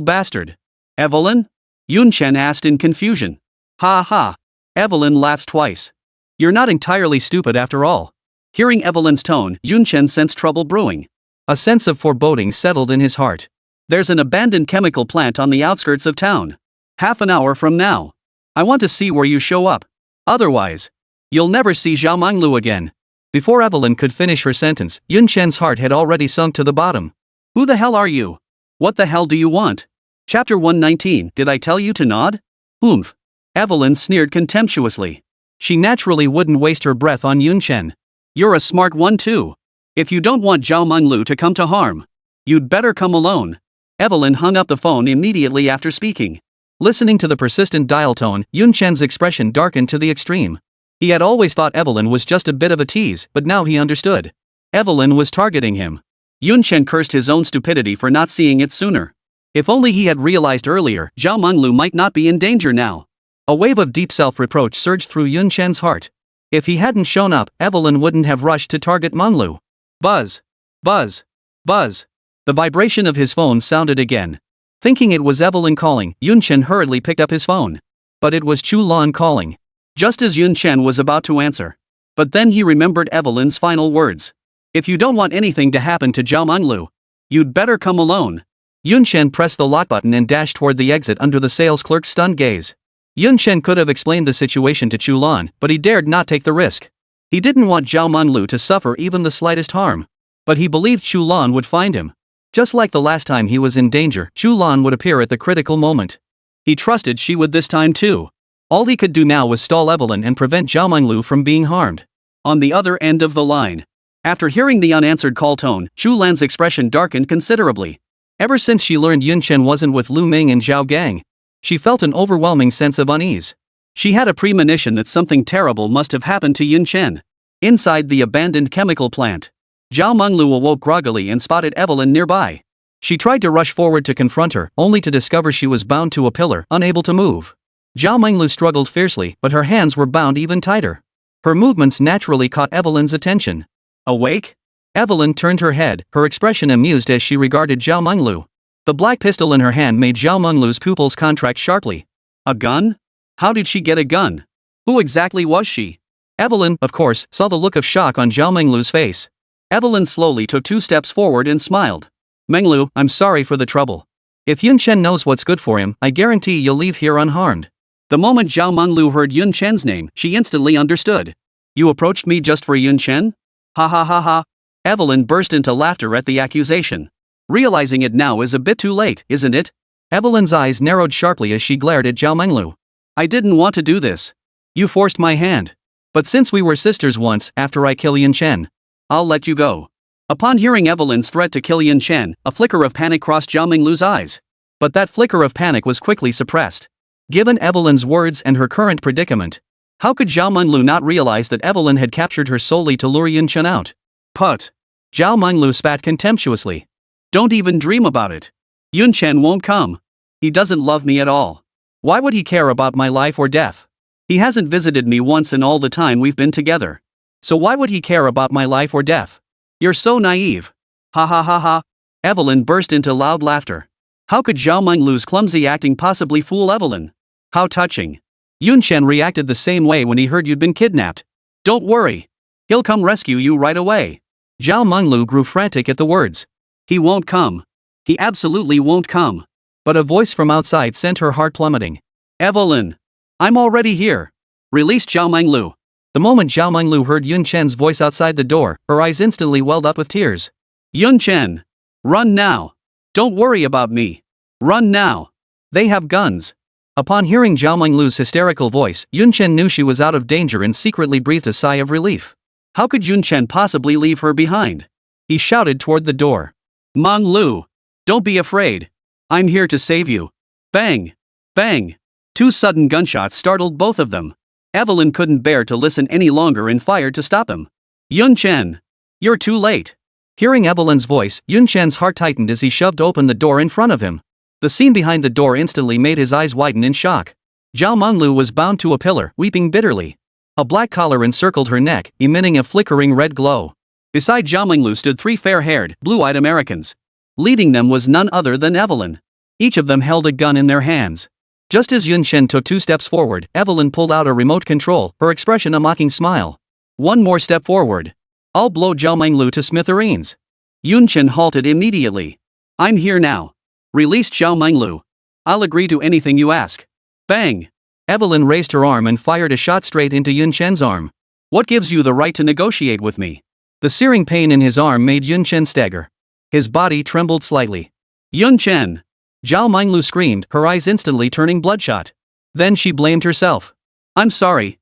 bastard. Evelyn? Yun Chen asked in confusion. Ha ha. Evelyn laughed twice. You're not entirely stupid after all. Hearing Evelyn's tone, Yun Chen sensed trouble brewing. A sense of foreboding settled in his heart. There's an abandoned chemical plant on the outskirts of town. Half an hour from now. I want to see where you show up. Otherwise, you'll never see Zhao Minglu again. Before Evelyn could finish her sentence, Yun Chen's heart had already sunk to the bottom. Who the hell are you? What the hell do you want? Chapter 119. Did I tell you to nod? Oomph. Evelyn sneered contemptuously. She naturally wouldn't waste her breath on Yun Chen. You're a smart one too. If you don't want Zhao Minglu to come to harm, you'd better come alone. Evelyn hung up the phone immediately after speaking. Listening to the persistent dial tone, Yun Chen's expression darkened to the extreme. He had always thought Evelyn was just a bit of a tease, but now he understood. Evelyn was targeting him. Yun Chen cursed his own stupidity for not seeing it sooner. If only he had realized earlier, Zhao Minglu might not be in danger now. A wave of deep self-reproach surged through Yun Chen's heart. If he hadn't shown up, Evelyn wouldn't have rushed to target Minglu. Buzz. Buzz. Buzz. The vibration of his phone sounded again. Thinking it was Evelyn calling, Yun Chen hurriedly picked up his phone. But it was Chu Lan calling. Just as Yun Chen was about to answer. But then he remembered Evelyn's final words. If you don't want anything to happen to Zhao Minglu, you'd better come alone. Yun Chen pressed the lock button and dashed toward the exit under the sales clerk's stunned gaze. Yun Chen could have explained the situation to Chu Lan, but he dared not take the risk. He didn't want Zhao Minglu to suffer even the slightest harm. But he believed Chu Lan would find him. Just like the last time he was in danger, Chu Lan would appear at the critical moment. He trusted she would this time too. All he could do now was stall Evelyn and prevent Zhao Minglu from being harmed. On the other end of the line. After hearing the unanswered call tone, Chu Lan's expression darkened considerably. Ever since she learned Yun Chen wasn't with Lu Ming and Zhao Gang, she felt an overwhelming sense of unease. She had a premonition that something terrible must have happened to Yun Chen. Inside the abandoned chemical plant. Zhao Minglu awoke groggily and spotted Evelyn nearby. She tried to rush forward to confront her, only to discover she was bound to a pillar, unable to move. Zhao Minglu struggled fiercely, but her hands were bound even tighter. Her movements naturally caught Evelyn's attention. Awake? Evelyn turned her head, her expression amused as she regarded Zhao Minglu. The black pistol in her hand made Zhao Minglu's pupils contract sharply. A gun? How did she get a gun? Who exactly was she? Evelyn, of course, saw the look of shock on Zhao Minglu's face. Evelyn slowly took 2 steps forward and smiled. Minglu, I'm sorry for the trouble. If Yun Chen knows what's good for him, I guarantee you'll leave here unharmed. The moment Zhao Minglu heard Yun Chen's name, she instantly understood. You approached me just for Yun Chen? Ha ha ha ha. Evelyn burst into laughter at the accusation. Realizing it now is a bit too late, isn't it? Evelyn's eyes narrowed sharply as she glared at Zhao Minglu. I didn't want to do this. You forced my hand. But since we were sisters once, after I kill Yun Chen, I'll let you go. Upon hearing Evelyn's threat to kill Yun Chen, a flicker of panic crossed Zhao Minglu's eyes. But that flicker of panic was quickly suppressed. Given Evelyn's words and her current predicament, How could Zhao Menglu not realize that Evelyn had captured her solely to lure Yun Chen out? Put. Zhao Menglu spat contemptuously. Don't even dream about it. Yun Chen won't come. He doesn't love me at all. Why would he care about my life or death? He hasn't visited me once in all the time we've been together. So why would he care about my life or death? You're so naive. Ha ha ha ha. Evelyn burst into loud laughter. How could Zhao Menglu's clumsy acting possibly fool Evelyn? How touching. Yun Chen reacted the same way when he heard you'd been kidnapped. Don't worry. He'll come rescue you right away. Zhao Menglu grew frantic at the words. He won't come. He absolutely won't come. But a voice from outside sent her heart plummeting. Evelyn. I'm already here. Release Zhao Menglu. The moment Zhao Menglu heard Yun Chen's voice outside the door, her eyes instantly welled up with tears. Yun Chen. Run now. Don't worry about me. Run now. They have guns. Upon hearing Zhao Menglu's hysterical voice, Yun Chen knew she was out of danger and secretly breathed a sigh of relief. How could Yun Chen possibly leave her behind? He shouted toward the door. Menglu. Don't be afraid. I'm here to save you. Bang. Bang. Two sudden gunshots startled both of them. Evelyn couldn't bear to listen any longer and fired to stop him. Yun Chen. You're too late. Hearing Evelyn's voice, Yun Chen's heart tightened as he shoved open the door in front of him. The scene behind the door instantly made his eyes widen in shock. Zhao Menglu was bound to a pillar, weeping bitterly. A black collar encircled her neck, emitting a flickering red glow. Beside Zhao Menglu stood three fair-haired, blue-eyed Americans. Leading them was none other than Evelyn. Each of them held a gun in their hands. Just as Yun Chen took 2 steps forward, Evelyn pulled out a remote control, her expression a mocking smile. One more step forward. I'll blow Zhao Menglu to smithereens. Yun Chen halted immediately. I'm here now. Release Zhao Menglu. I'll agree to anything you ask. Bang! Evelyn raised her arm and fired a shot straight into Yun Chen's arm. What gives you the right to negotiate with me? The searing pain in his arm made Yun Chen stagger. His body trembled slightly. Yun Chen! Zhao Menglu screamed, her eyes instantly turning bloodshot. Then she blamed herself. I'm sorry,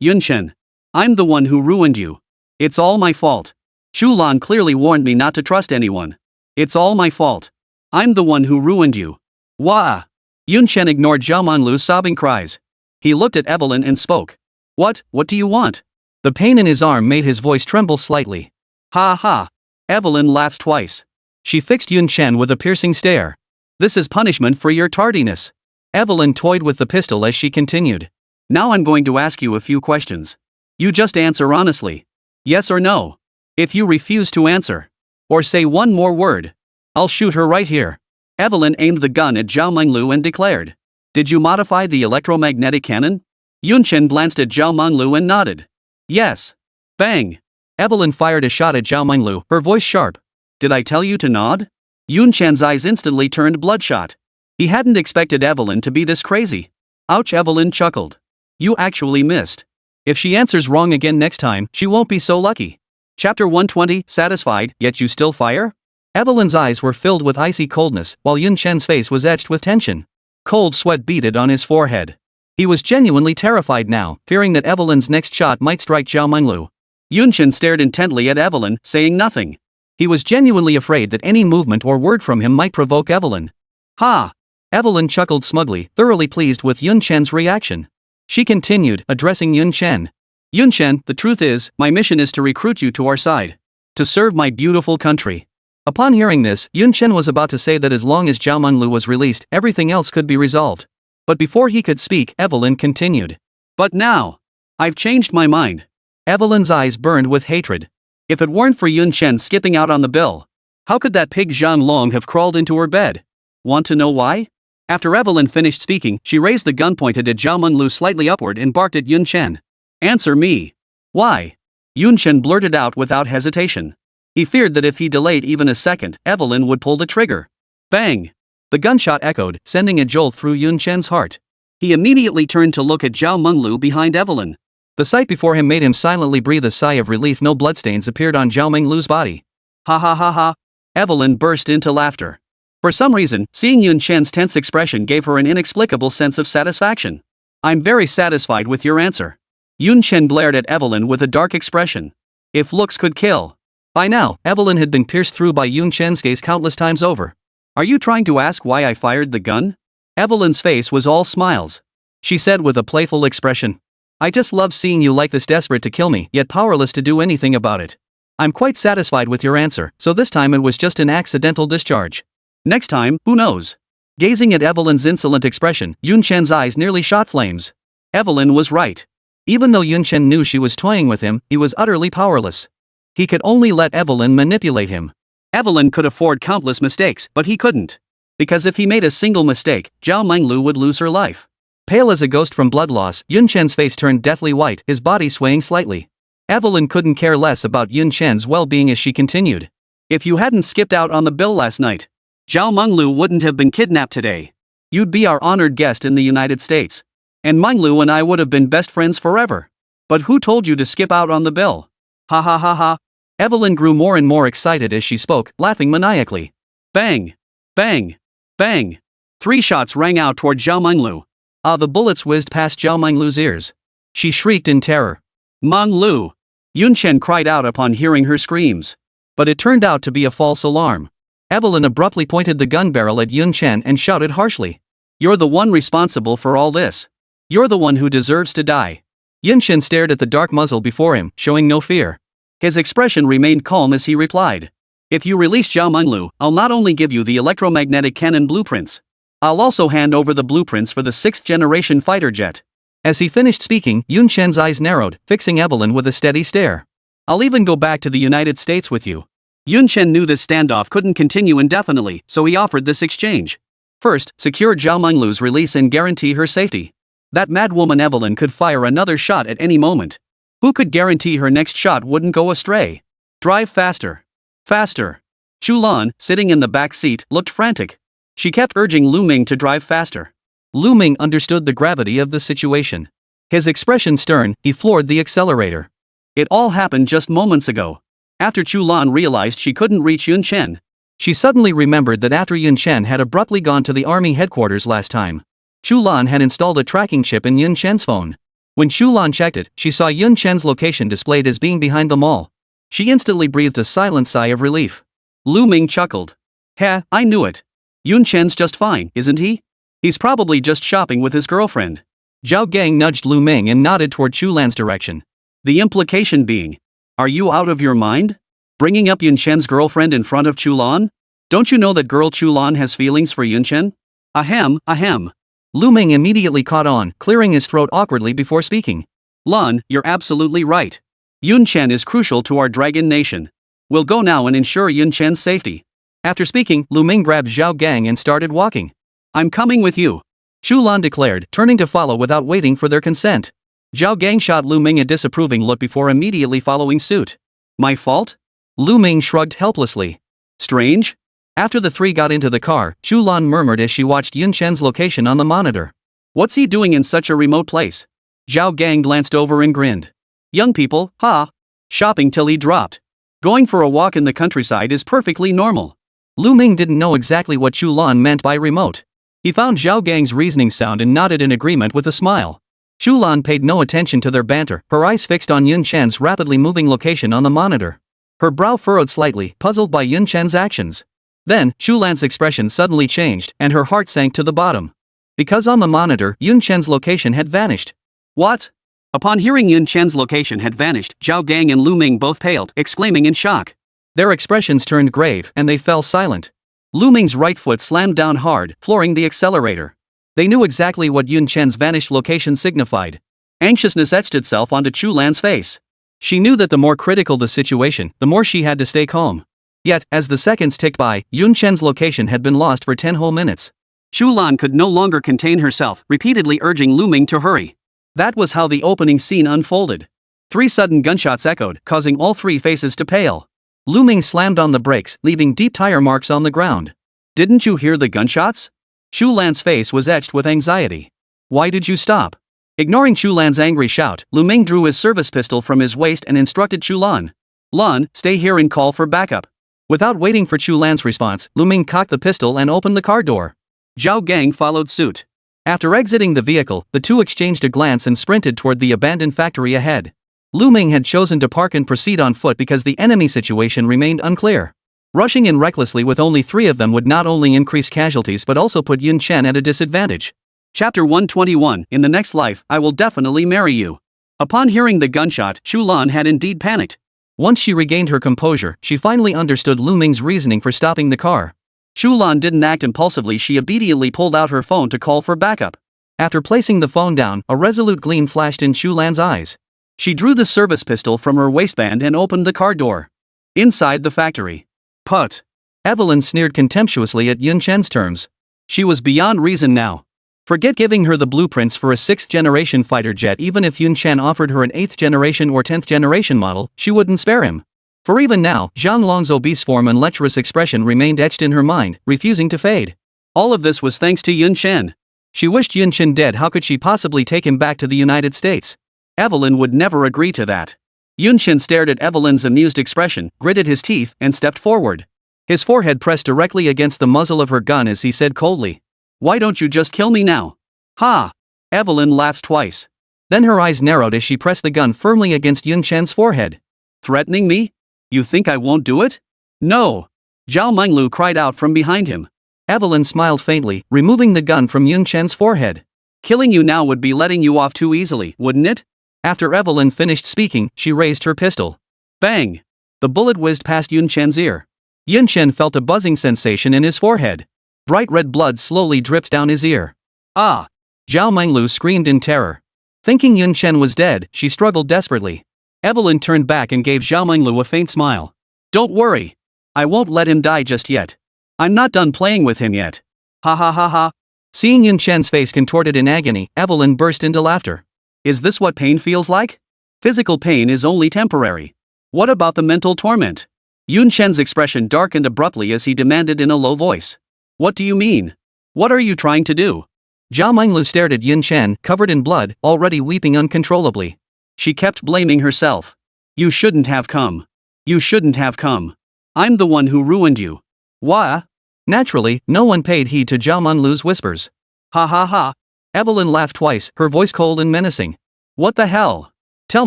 Yun Chen. I'm the one who ruined you. It's all my fault. Chu Lan clearly warned me not to trust anyone. It's all my fault. I'm the one who ruined you. Wah! Yun Chen ignored Zhao Menglu's sobbing cries. He looked at Evelyn and spoke. What do you want? The pain in his arm made his voice tremble slightly. Ha ha! Evelyn laughed twice. She fixed Yun Chen with a piercing stare. This is punishment for your tardiness. Evelyn toyed with the pistol as she continued. Now I'm going to ask you a few questions. You just answer honestly. Yes or no. If you refuse to answer, or say one more word, I'll shoot her right here. Evelyn aimed the gun at Zhao Menglu and declared. Did you modify the electromagnetic cannon? Yun Chen glanced at Zhao Menglu and nodded. Yes. Bang. Evelyn fired a shot at Zhao Menglu, her voice sharp. Did I tell you to nod? Yun Chen's eyes instantly turned bloodshot. He hadn't expected Evelyn to be this crazy. Ouch, Evelyn chuckled. You actually missed. If she answers wrong again next time, she won't be so lucky. Chapter 120, satisfied, yet you still fire? Evelyn's eyes were filled with icy coldness, while Yun Chen's face was etched with tension. Cold sweat beaded on his forehead. He was genuinely terrified now, fearing that Evelyn's next shot might strike Zhao Menglu. Yun Chen stared intently at Evelyn, saying nothing. He was genuinely afraid that any movement or word from him might provoke Evelyn. Ha! Evelyn chuckled smugly, thoroughly pleased with Yun Chen's reaction. She continued, addressing Yun Chen. Yun Chen, the truth is, my mission is to recruit you to our side. To serve my beautiful country. Upon hearing this, Yun Chen was about to say that as long as Zhao Menglu was released, everything else could be resolved. But before he could speak, Evelyn continued. But now, I've changed my mind. Evelyn's eyes burned with hatred. If it weren't for Yun Chen skipping out on the bill, how could that pig Zhang Long have crawled into her bed? Want to know why? After Evelyn finished speaking, she raised the gun pointed at Zhao Menglu slightly upward and barked at Yun Chen. Answer me. Why? Yun Chen blurted out without hesitation. He feared that if he delayed even a second, Evelyn would pull the trigger. Bang! The gunshot echoed, sending a jolt through Yun Chen's heart. He immediately turned to look at Zhao Menglu behind Evelyn. The sight before him made him silently breathe a sigh of relief. No bloodstains appeared on Zhao Menglu's body. Ha ha ha ha! Evelyn burst into laughter. For some reason, seeing Yun Chen's tense expression gave her an inexplicable sense of satisfaction. I'm very satisfied with your answer. Yun Chen glared at Evelyn with a dark expression. If looks could kill. By now, Evelyn had been pierced through by Yun Chen's gaze countless times over. Are you trying to ask why I fired the gun? Evelyn's face was all smiles. She said with a playful expression. I just love seeing you like this, desperate to kill me, yet powerless to do anything about it. I'm quite satisfied with your answer, so this time it was just an accidental discharge. Next time, who knows? Gazing at Evelyn's insolent expression, Yun Chen's eyes nearly shot flames. Evelyn was right. Even though Yun Chen knew she was toying with him, he was utterly powerless. He could only let Evelyn manipulate him. Evelyn could afford countless mistakes, but he couldn't. Because if he made a single mistake, Zhao Menglu would lose her life. Pale as a ghost from blood loss, Yun Chen's face turned deathly white, his body swaying slightly. Evelyn couldn't care less about Yun Chen's well-being as she continued. If you hadn't skipped out on the bill last night, Zhao Menglu wouldn't have been kidnapped today. You'd be our honored guest in the United States. And Menglu and I would have been best friends forever. But who told you to skip out on the bill? Ha ha ha ha. Evelyn grew more and more excited as she spoke, laughing maniacally. Bang! Bang! Bang! 3 shots rang out toward Zhao Menglu. The bullets whizzed past Zhao Menglu's ears. She shrieked in terror. Menglu! Yun Chen cried out upon hearing her screams. But it turned out to be a false alarm. Evelyn abruptly pointed the gun barrel at Yun Chen and shouted harshly. You're the one responsible for all this. You're the one who deserves to die. Yun Chen stared at the dark muzzle before him, showing no fear. His expression remained calm as he replied. If you release Zhao Menglu, I'll not only give you the electromagnetic cannon blueprints. I'll also hand over the blueprints for the 6th generation fighter jet. As he finished speaking, Yun Chen's eyes narrowed, fixing Evelyn with a steady stare. I'll even go back to the United States with you. Yun Chen knew this standoff couldn't continue indefinitely, so he offered this exchange. First, secure Zhao Menglu's release and guarantee her safety. That madwoman Evelyn could fire another shot at any moment. Who could guarantee her next shot wouldn't go astray? Drive faster. Faster. Chu Lan, sitting in the back seat, looked frantic. She kept urging Lu Ming to drive faster. Lu Ming understood the gravity of the situation. His expression stern, he floored the accelerator. It all happened just moments ago. After Chu Lan realized she couldn't reach Yun Chen, she suddenly remembered that after Yun Chen had abruptly gone to the army headquarters last time, Chu Lan had installed a tracking chip in Yun Chen's phone. When Chu Lan checked it, she saw Yun Chen's location displayed as being behind the mall. She instantly breathed a silent sigh of relief. Lu Ming chuckled. Heh, I knew it. Yun Chen's just fine, isn't he? He's probably just shopping with his girlfriend. Zhao Gang nudged Lu Ming and nodded toward Chu Lan's direction. The implication being, are you out of your mind? Bringing up Yun Chen's girlfriend in front of Chu Lan? Don't you know that girl Chu Lan has feelings for Yun Chen? Ahem, ahem. Lu Ming immediately caught on, clearing his throat awkwardly before speaking. Lan, you're absolutely right. Yun Chen is crucial to our dragon nation. We'll go now and ensure Yun Chen's safety. After speaking, Lu Ming grabbed Zhao Gang and started walking. I'm coming with you, Chu Lan declared, turning to follow without waiting for their consent. Zhao Gang shot Lu Ming a disapproving look before immediately following suit. My fault? Lu Ming shrugged helplessly. Strange? After the 3 got into the car, Chu Lan murmured as she watched Yun Chen's location on the monitor. What's he doing in such a remote place? Zhao Gang glanced over and grinned. Young people, ha! Shopping till he dropped. Going for a walk in the countryside is perfectly normal. Lu Ming didn't know exactly what Chu Lan meant by remote. He found Zhao Gang's reasoning sound and nodded in agreement with a smile. Chu Lan paid no attention to their banter, her eyes fixed on Yun Chen's rapidly moving location on the monitor. Her brow furrowed slightly, puzzled by Yun Chen's actions. Then, Chu Lan's expression suddenly changed, and her heart sank to the bottom. Because on the monitor, Yun Chen's location had vanished. What? Upon hearing Yun Chen's location had vanished, Zhao Gang and Lu Ming both paled, exclaiming in shock. Their expressions turned grave, and they fell silent. Lu Ming's right foot slammed down hard, flooring the accelerator. They knew exactly what Yun Chen's vanished location signified. Anxiousness etched itself onto Chu Lan's face. She knew that the more critical the situation, the more she had to stay calm. Yet, as the seconds ticked by, Yun Chen's location had been lost for 10 whole minutes. Chu Lan could no longer contain herself, repeatedly urging Lu Ming to hurry. That was how the opening scene unfolded. 3 sudden gunshots echoed, causing all 3 faces to pale. Lu Ming slammed on the brakes, leaving deep tire marks on the ground. Didn't you hear the gunshots? Chu Lan's face was etched with anxiety. Why did you stop? Ignoring Chu Lan's angry shout, Lu Ming drew his service pistol from his waist and instructed Chu Lan. Lan, stay here and call for backup. Without waiting for Chu Lan's response, Lu Ming cocked the pistol and opened the car door. Zhao Gang followed suit. After exiting the vehicle, the 2 exchanged a glance and sprinted toward the abandoned factory ahead. Lu Ming had chosen to park and proceed on foot because the enemy situation remained unclear. Rushing in recklessly with only 3 of them would not only increase casualties but also put Yun Chen at a disadvantage. Chapter 121, In the next life, I will definitely marry you. Upon hearing the gunshot, Chu Lan had indeed panicked. Once she regained her composure, she finally understood Lu Ming's reasoning for stopping the car. Chu Lan didn't act impulsively, she obediently pulled out her phone to call for backup. After placing the phone down, a resolute gleam flashed in Chu Lan's eyes. She drew the service pistol from her waistband and opened the car door. Inside the factory. Put. Evelyn sneered contemptuously at Yun Chen's terms. She was beyond reason now. Forget giving her the blueprints for a 6th-generation fighter jet. Even if Yun Chen offered her an 8th-generation or 10th-generation model, she wouldn't spare him. For even now, Zhang Long's obese form and lecherous expression remained etched in her mind, refusing to fade. All of this was thanks to Yun Chen. She wished Yun Chen dead. How could she possibly take him back to the United States? Evelyn would never agree to that. Yun Chen stared at Evelyn's amused expression, gritted his teeth, and stepped forward. His forehead pressed directly against the muzzle of her gun as he said coldly, "Why don't you just kill me now?" Ha! Evelyn laughed twice. Then her eyes narrowed as she pressed the gun firmly against Yun Chen's forehead. Threatening me? You think I won't do it? No! Zhao Menglu cried out from behind him. Evelyn smiled faintly, removing the gun from Yun Chen's forehead. Killing you now would be letting you off too easily, wouldn't it? After Evelyn finished speaking, she raised her pistol. Bang! The bullet whizzed past Yun Chen's ear. Yun Chen felt a buzzing sensation in his forehead. Bright red blood slowly dripped down his ear. Ah! Zhao Menglu screamed in terror. Thinking Yun Chen was dead, she struggled desperately. Evelyn turned back and gave Zhao Menglu a faint smile. Don't worry. I won't let him die just yet. I'm not done playing with him yet. Ha ha ha ha. Seeing Yun Chen's face contorted in agony, Evelyn burst into laughter. Is this what pain feels like? Physical pain is only temporary. What about the mental torment? Yun Chen's expression darkened abruptly as he demanded in a low voice. What do you mean? What are you trying to do? Zhao Menglu stared at Yun Chen, covered in blood, already weeping uncontrollably. She kept blaming herself. You shouldn't have come. You shouldn't have come. I'm the one who ruined you. Why? Naturally, no one paid heed to Zhao Menglu's whispers. Ha ha ha. Evelyn laughed twice, her voice cold and menacing. What the hell? Tell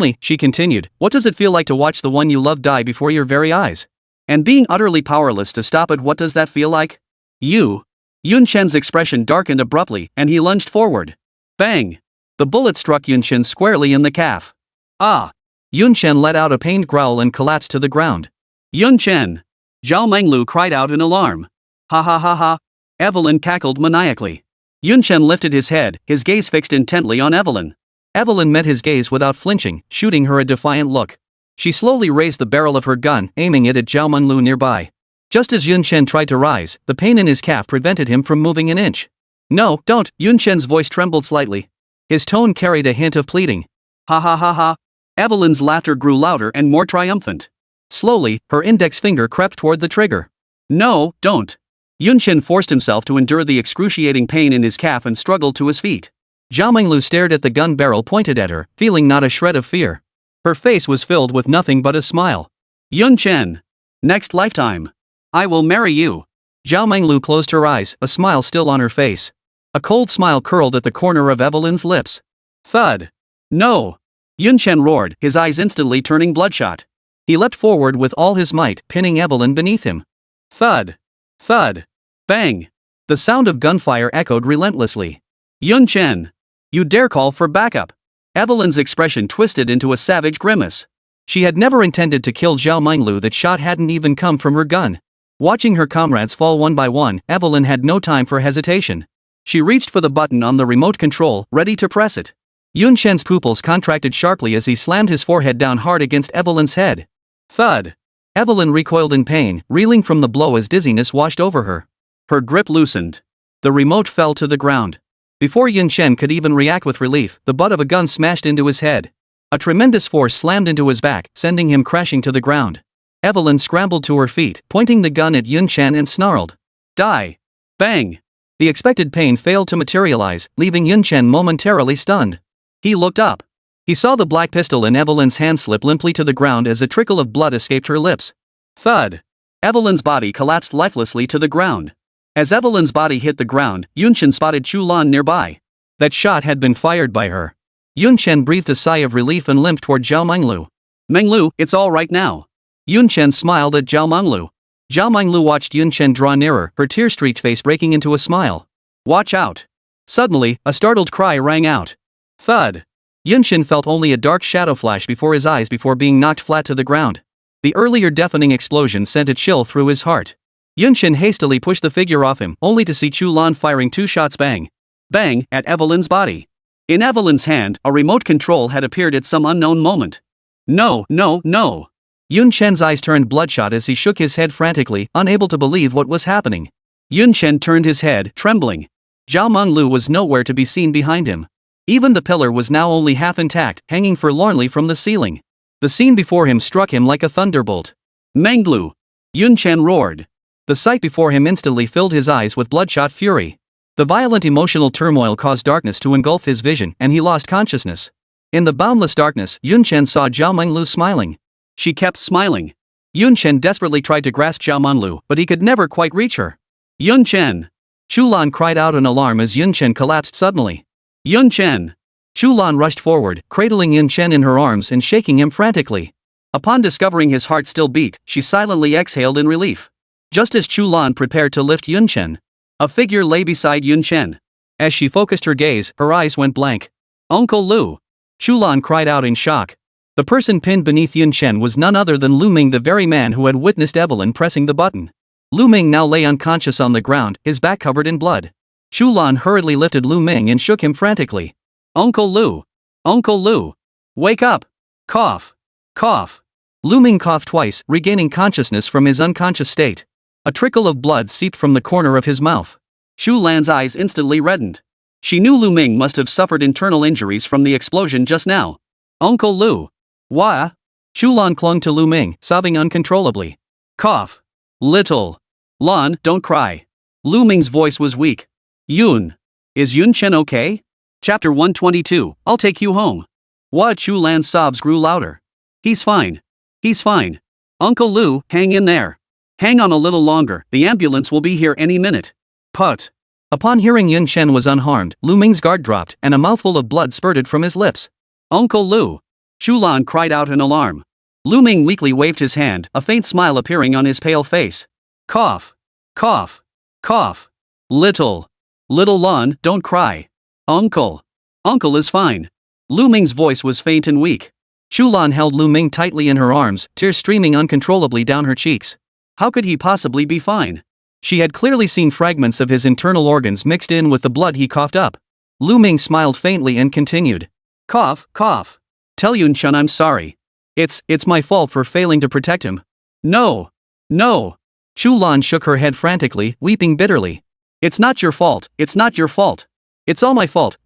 me, she continued, what does it feel like to watch the one you love die before your very eyes? And being utterly powerless to stop it, what does that feel like? You. Yun Chen's expression darkened abruptly, and he lunged forward. Bang! The bullet struck Yun Chen squarely in the calf. Ah! Yun Chen let out a pained growl and collapsed to the ground. Yun Chen! Zhao Menglu cried out in alarm. Ha ha ha ha! Evelyn cackled maniacally. Yun Chen lifted his head, his gaze fixed intently on Evelyn. Evelyn met his gaze without flinching, shooting her a defiant look. She slowly raised the barrel of her gun, aiming it at Zhao Menglu nearby. Just as Yun Chen tried to rise, the pain in his calf prevented him from moving an inch. No, don't, Yun Chen's voice trembled slightly. His tone carried a hint of pleading. Ha ha ha ha. Evelyn's laughter grew louder and more triumphant. Slowly, her index finger crept toward the trigger. No, don't. Yun Chen forced himself to endure the excruciating pain in his calf and struggled to his feet. Zhao Menglu stared at the gun barrel pointed at her, feeling not a shred of fear. Her face was filled with nothing but a smile. Yun Chen. Next lifetime. I will marry you. Zhao Menglu closed her eyes, a smile still on her face. A cold smile curled at the corner of Evelyn's lips. Thud. No. Yun Chen roared, his eyes instantly turning bloodshot. He leapt forward with all his might, pinning Evelyn beneath him. Thud. Thud. Bang. The sound of gunfire echoed relentlessly. Yun Chen. You dare call for backup? Evelyn's expression twisted into a savage grimace. She had never intended to kill Zhao Menglu. That shot hadn't even come from her gun. Watching her comrades fall one by one, Evelyn had no time for hesitation. She reached for the button on the remote control, ready to press it. Yun Chen's pupils contracted sharply as he slammed his forehead down hard against Evelyn's head. Thud! Evelyn recoiled in pain, reeling from the blow as dizziness washed over her. Her grip loosened. The remote fell to the ground. Before Yun Chen could even react with relief, the butt of a gun smashed into his head. A tremendous force slammed into his back, sending him crashing to the ground. Evelyn scrambled to her feet, pointing the gun at Yun Chen and snarled. Die! Bang! The expected pain failed to materialize, leaving Yun Chen momentarily stunned. He looked up. He saw the black pistol in Evelyn's hand slip limply to the ground as a trickle of blood escaped her lips. Thud! Evelyn's body collapsed lifelessly to the ground. As Evelyn's body hit the ground, Yun Chen spotted Chu Lan nearby. That shot had been fired by her. Yun Chen breathed a sigh of relief and limped toward Zhao Menglu. Menglu, it's all right now. Yun Chen smiled at Zhao Menglu. Zhao Menglu watched Yun Chen draw nearer, her tear-streaked face breaking into a smile. Watch out! Suddenly, a startled cry rang out. Thud! Yunchen felt only a dark shadow flash before his eyes before being knocked flat to the ground. The earlier deafening explosion sent a chill through his heart. Yunchen hastily pushed the figure off him, only to see Chu Lan firing 2 shots bang, bang, at Evelyn's body. In Evelyn's hand, a remote control had appeared at some unknown moment. No, no, no. Yunchen's eyes turned bloodshot as he shook his head frantically, unable to believe what was happening. Yunchen turned his head, trembling. Zhao Menglu was nowhere to be seen behind him. Even the pillar was now only half intact, hanging forlornly from the ceiling. The scene before him struck him like a thunderbolt. Menglu! Yunchen roared. The sight before him instantly filled his eyes with bloodshot fury. The violent emotional turmoil caused darkness to engulf his vision, and he lost consciousness. In the boundless darkness, Yunchen saw Zhao Menglu smiling. She kept smiling. Yunchen desperately tried to grasp Zhao Menglu, but he could never quite reach her. Yunchen! Chu Lan cried out in alarm as Yunchen collapsed suddenly. Yunchen! Chu Lan rushed forward, cradling Yunchen in her arms and shaking him frantically. Upon discovering his heart still beat, she silently exhaled in relief. Just as Chu Lan prepared to lift Yunchen, a figure lay beside Yunchen. As she focused her gaze, her eyes went blank. Uncle Lu! Chu Lan cried out in shock. The person pinned beneath Yunchen was none other than Lu Ming, the very man who had witnessed Evelyn pressing the button. Lu Ming now lay unconscious on the ground, his back covered in blood. Chu Lan hurriedly lifted Lu Ming and shook him frantically. Uncle Lu! Uncle Lu! Wake up! Cough! Cough! Lu Ming coughed twice, regaining consciousness from his unconscious state. A trickle of blood seeped from the corner of his mouth. Chu Lan's eyes instantly reddened. She knew Lu Ming must have suffered internal injuries from the explosion just now. Uncle Lu! Wah! Chu Lan clung to Lu Ming, sobbing uncontrollably. Cough! Little Lan, don't cry. Lu Ming's voice was weak. Yun! Is Yunchen okay? Chapter 122, I'll take you home. Wah! Chu Lan's sobs grew louder. He's fine. He's fine. Uncle Lu, hang in there. Hang on a little longer, the ambulance will be here any minute. Put. Upon hearing Yunchen was unharmed, Lu Ming's guard dropped and a mouthful of blood spurted from his lips. Uncle Lu! Chu Lan cried out in alarm. Lu Ming weakly waved his hand, a faint smile appearing on his pale face. Cough. Cough. Cough. Little Lan, don't cry. Uncle. Uncle is fine. Lu Ming's voice was faint and weak. Chu Lan held Lu Ming tightly in her arms, tears streaming uncontrollably down her cheeks. How could he possibly be fine? She had clearly seen fragments of his internal organs mixed in with the blood he coughed up. Lu Ming smiled faintly and continued. Cough, cough. Tell Yunchen I'm sorry. It's my fault for failing to protect him. No. No. Chu Lan shook her head frantically, weeping bitterly. It's not your fault, it's not your fault. It's all my fault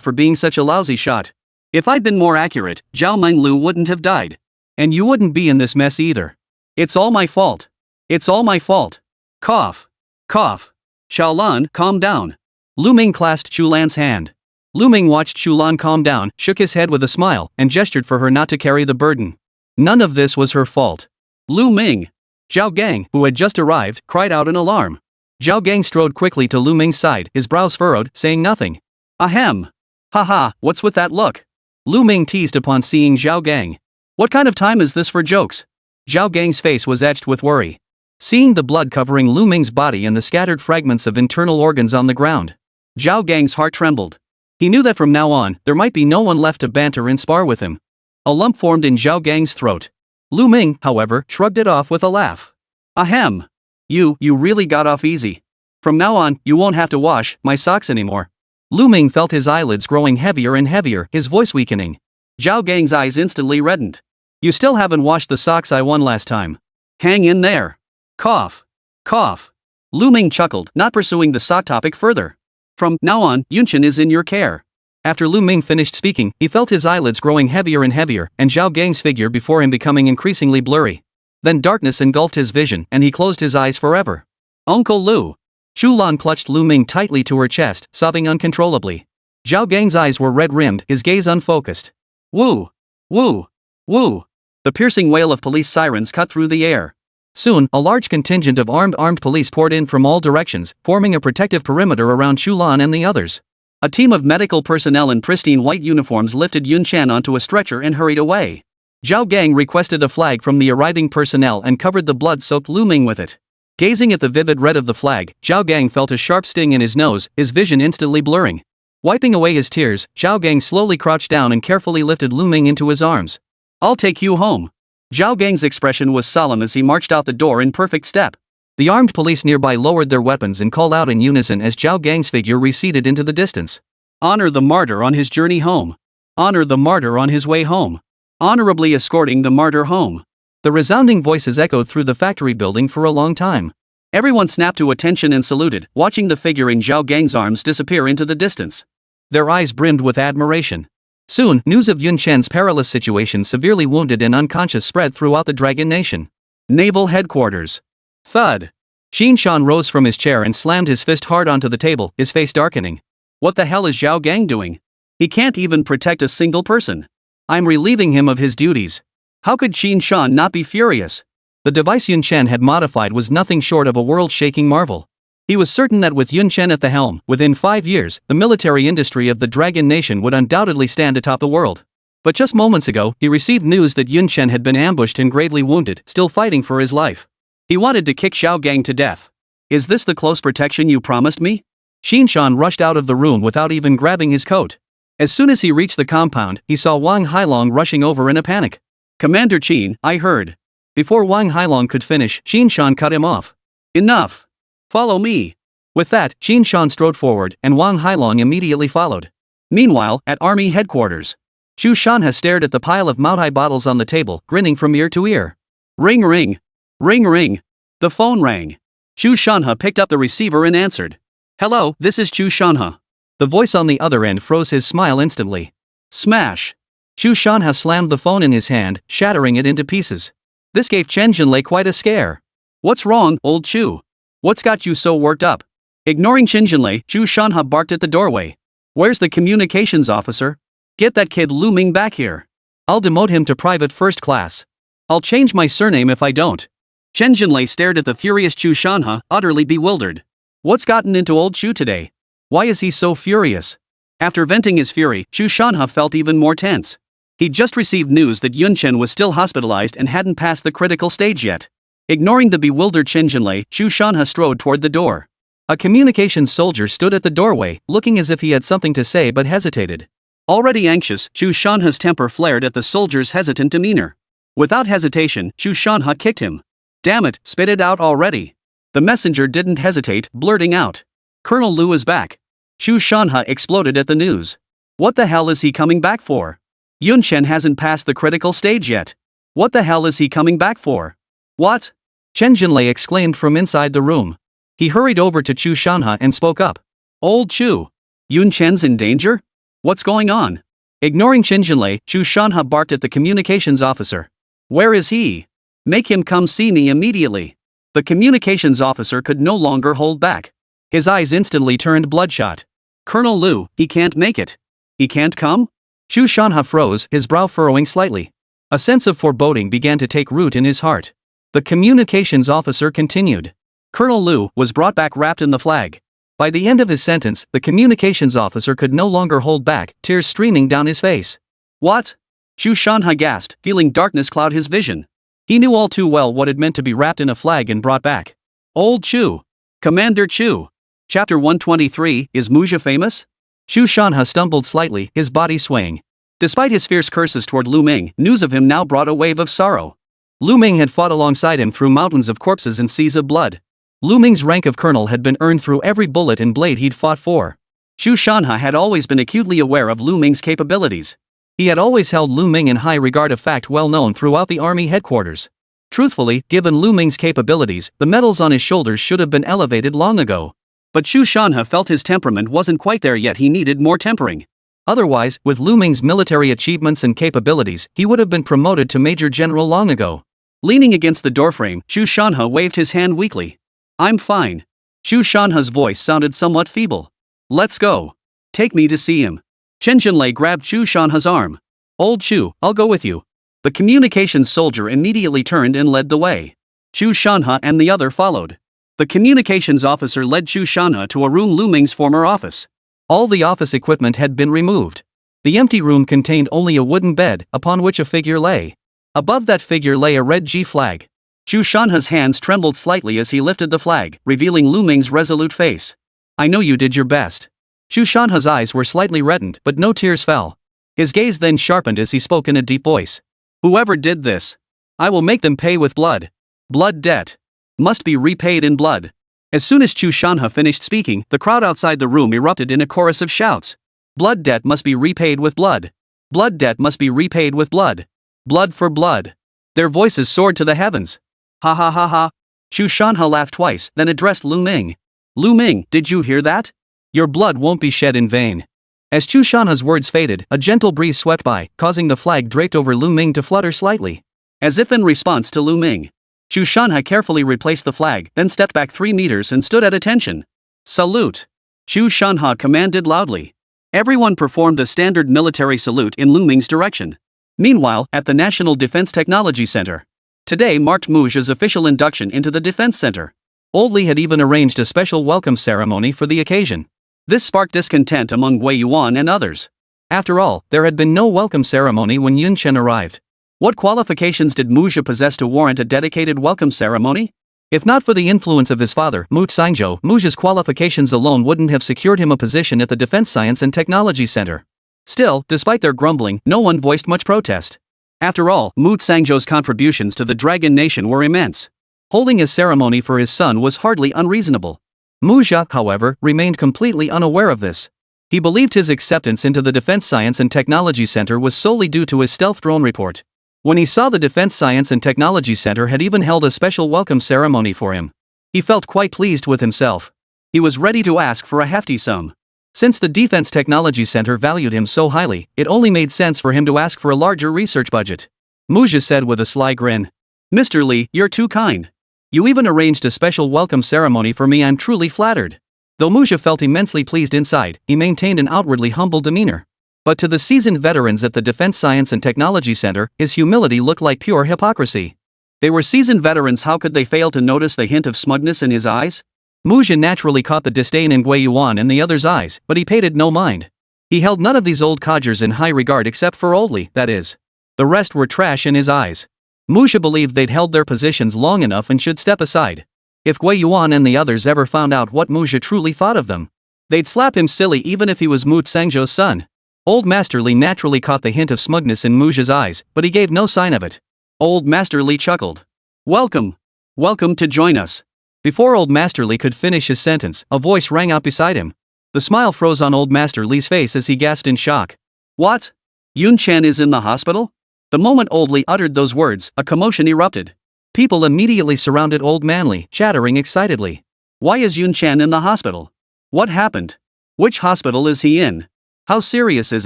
for being such a lousy shot. If I'd been more accurate, Zhao Menglu wouldn't have died. And you wouldn't be in this mess either. It's all my fault. It's all my fault. Cough. Cough. Xiao Lan, calm down. Lu Ming clasped Chu Lan's hand. Lu Ming watched Chu Lan calm down, shook his head with a smile, and gestured for her not to carry the burden. None of this was her fault. Lu Ming. Zhao Gang, who had just arrived, cried out in alarm. Zhao Gang strode quickly to Lu Ming's side, his brows furrowed, saying nothing. Ahem. Haha, what's with that look? Lu Ming teased upon seeing Zhao Gang. What kind of time is this for jokes? Zhao Gang's face was etched with worry. Seeing the blood covering Lu Ming's body and the scattered fragments of internal organs on the ground, Zhao Gang's heart trembled. He knew that from now on, there might be no one left to banter and spar with him. A lump formed in Zhao Gang's throat. Lu Ming, however, shrugged it off with a laugh. Ahem. You really got off easy. From now on, you won't have to wash my socks anymore. Lu Ming felt his eyelids growing heavier and heavier, his voice weakening. Zhao Gang's eyes instantly reddened. You still haven't washed the socks I won last time. Hang in there. Cough. Cough. Lu Ming chuckled, not pursuing the sock topic further. From now on, Yunchen is in your care. After Lu Ming finished speaking, he felt his eyelids growing heavier and heavier, and Zhao Gang's figure before him becoming increasingly blurry. Then darkness engulfed his vision, and he closed his eyes forever. Uncle Lu. Chu Lan clutched Lu Ming tightly to her chest, sobbing uncontrollably. Zhao Gang's eyes were red-rimmed, his gaze unfocused. Woo! Woo! Woo! The piercing wail of police sirens cut through the air. Soon, a large contingent of armed police poured in from all directions, forming a protective perimeter around Chu Lan and the others. A team of medical personnel in pristine white uniforms lifted Yunchen onto a stretcher and hurried away. Zhao Gang requested a flag from the arriving personnel and covered the blood-soaked Lu Ming with it. Gazing at the vivid red of the flag, Zhao Gang felt a sharp sting in his nose, his vision instantly blurring. Wiping away his tears, Zhao Gang slowly crouched down and carefully lifted Lu Ming into his arms. I'll take you home. Zhao Gang's expression was solemn as he marched out the door in perfect step. The armed police nearby lowered their weapons and called out in unison as Zhao Gang's figure receded into the distance. Honor the martyr on his journey home. Honor the martyr on his way home. Honorably escorting the martyr home. The resounding voices echoed through the factory building for a long time. Everyone snapped to attention and saluted, watching the figure in Zhao Gang's arms disappear into the distance. Their eyes brimmed with admiration. Soon, news of Yun Chen's perilous situation, severely wounded and unconscious, spread throughout the Dragon Nation. Naval Headquarters. Thud. Xin Shan rose from his chair and slammed his fist hard onto the table, his face darkening. What the hell is Zhao Gang doing? He can't even protect a single person. I'm relieving him of his duties. How could Xin Shan not be furious? The device Yun Chen had modified was nothing short of a world-shaking marvel. He was certain that with Yun Chen at the helm, within 5 years, the military industry of the Dragon Nation would undoubtedly stand atop the world. But just moments ago, he received news that Yun Chen had been ambushed and gravely wounded, still fighting for his life. He wanted to kick Zhao Gang to death. Is this the close protection you promised me? Xin Shan rushed out of the room without even grabbing his coat. As soon as he reached the compound, he saw Wang Hailong rushing over in a panic. Commander Qin, I heard. Before Wang Hailong could finish, Xin Shan cut him off. Enough. Follow me. With that, Xin Shan strode forward, and Wang Hailong immediately followed. Meanwhile, at army headquarters, Chu Shan stared at the pile of Maotai bottles on the table, grinning from ear to ear. Ring ring. Ring ring. The phone rang. Chu Shanha picked up the receiver and answered. Hello, this is Chu Shanha. The voice on the other end froze his smile instantly. Smash. Chu Shanha slammed the phone in his hand, shattering it into pieces. This gave Chen Jinlei quite a scare. What's wrong, old Chu? What's got you so worked up? Ignoring Chen Jinlei, Chu Shanha barked at the doorway. Where's the communications officer? Get that kid Lu Ming back here. I'll demote him to private first class. I'll change my surname if I don't. Chen Jinlei stared at the furious Chu Shanha, utterly bewildered. What's gotten into old Chu today? Why is he so furious? After venting his fury, Chu Shanha felt even more tense. He'd just received news that Yun Chen was still hospitalized and hadn't passed the critical stage yet. Ignoring the bewildered Chen Jinlei, Chu Shanha strode toward the door. A communications soldier stood at the doorway, looking as if he had something to say but hesitated. Already anxious, Chu Shanha's temper flared at the soldier's hesitant demeanor. Without hesitation, Chu Shanha kicked him. Damn it, spit it out already. The messenger didn't hesitate, blurting out. Colonel Lu is back. Chu Shanha exploded at the news. What the hell is he coming back for? Yun Chen hasn't passed the critical stage yet. What the hell is he coming back for? What? Chen Jinlei exclaimed from inside the room. He hurried over to Chu Shanha and spoke up. Old Chu. Yun Chen's in danger? What's going on? Ignoring Chen Jinlei, Chu Shanha barked at the communications officer. Where is he? Make him come see me immediately. The communications officer could no longer hold back. His eyes instantly turned bloodshot. Colonel Lu, he can't make it. He can't come? Chu Shanha froze, his brow furrowing slightly. A sense of foreboding began to take root in his heart. The communications officer continued. Colonel Lu was brought back wrapped in the flag. By the end of his sentence, the communications officer could no longer hold back, tears streaming down his face. What? Chu Shanha gasped, feeling darkness cloud his vision. He knew all too well what it meant to be wrapped in a flag and brought back. Old Chu. Commander Chu. Chapter 123, is Muzha famous? Chu Shanha stumbled slightly, his body swaying. Despite his fierce curses toward Lu Ming, news of him now brought a wave of sorrow. Lu Ming had fought alongside him through mountains of corpses and seas of blood. Lu Ming's rank of colonel had been earned through every bullet and blade he'd fought for. Chu Shanha had always been acutely aware of Lu Ming's capabilities. He had always held Lu Ming in high regard, a fact well known throughout the army headquarters. Truthfully, given Lu Ming's capabilities, the medals on his shoulders should have been elevated long ago. But Chu Shanha felt his temperament wasn't quite there yet, he needed more tempering. Otherwise, with Lu Ming's military achievements and capabilities, he would have been promoted to Major General long ago. Leaning against the doorframe, Chu Shanha waved his hand weakly. I'm fine. Chu Shanha's voice sounded somewhat feeble. Let's go. Take me to see him. Chen Jinlei grabbed Chu Shanha's arm. Old Chu, I'll go with you. The communications soldier immediately turned and led the way. Chu Shanha and the other followed. The communications officer led Chu Shanha to a room Lu Ming's former office. All the office equipment had been removed. The empty room contained only a wooden bed, upon which a figure lay. Above that figure lay a red G flag. Chu Shanha's hands trembled slightly as he lifted the flag, revealing Lu Ming's resolute face. I know you did your best. Chu Shanha's eyes were slightly reddened, but no tears fell. His gaze then sharpened as he spoke in a deep voice. Whoever did this, I will make them pay with blood. Blood debt must be repaid in blood. As soon as Chu Shanha finished speaking, the crowd outside the room erupted in a chorus of shouts. Blood debt must be repaid with blood. Blood debt must be repaid with blood. Blood for blood. Their voices soared to the heavens. Ha ha ha ha. Chu Shanha laughed twice, then addressed Lu Ming. Lu Ming, did you hear that? Your blood won't be shed in vain. As Chu Shanha's words faded, a gentle breeze swept by, causing the flag draped over Lu Ming to flutter slightly. As if in response to Lu Ming, Chu Shanha carefully replaced the flag, then stepped back 3 meters and stood at attention. Salute! Chu Shanha commanded loudly. Everyone performed the standard military salute in Lu Ming's direction. Meanwhile, at the National Defense Technology Center, today marked Muj's official induction into the Defense Center. Old Li had even arranged a special welcome ceremony for the occasion. This sparked discontent among Wei Yuan and others. After all, there had been no welcome ceremony when Yun Chen arrived. What qualifications did Muzha possess to warrant a dedicated welcome ceremony? If not for the influence of his father, Mu Tsangzhou, Muzha's qualifications alone wouldn't have secured him a position at the Defense Science and Technology Center. Still, despite their grumbling, no one voiced much protest. After all, Mu Tsangzhou's contributions to the Dragon Nation were immense. Holding a ceremony for his son was hardly unreasonable. Muzha, however, remained completely unaware of this. He believed his acceptance into the Defense Science and Technology Center was solely due to his stealth drone report. When he saw the Defense Science and Technology Center had even held a special welcome ceremony for him, he felt quite pleased with himself. He was ready to ask for a hefty sum. Since the Defense Technology Center valued him so highly, it only made sense for him to ask for a larger research budget. Muzha said with a sly grin. Mr. Li, you're too kind. You even arranged a special welcome ceremony for me. I'm truly flattered. Though Muzha felt immensely pleased inside, he maintained an outwardly humble demeanor. But to the seasoned veterans at the Defense Science and Technology Center, his humility looked like pure hypocrisy. They were seasoned veterans, how could they fail to notice the hint of smugness in his eyes? Muzha naturally caught the disdain in Wei Yuan and the others' eyes, but he paid it no mind. He held none of these old codgers in high regard except for Old Li, that is. The rest were trash in his eyes. Muzha believed they'd held their positions long enough and should step aside. If Wei Yuan and the others ever found out what Muzha truly thought of them, they'd slap him silly even if he was Mu Tsangzhou's son. Old Master Li naturally caught the hint of smugness in Muzha's eyes, but he gave no sign of it. Old Master Li chuckled. Welcome. Welcome to join us. Before Old Master Li could finish his sentence, a voice rang out beside him. The smile froze on Old Master Li's face as he gasped in shock. What? Yun Chen is in the hospital? The moment Old Li uttered those words, a commotion erupted. People immediately surrounded Old Man Li, chattering excitedly. Why is Yun Chen in the hospital? What happened? Which hospital is he in? How serious is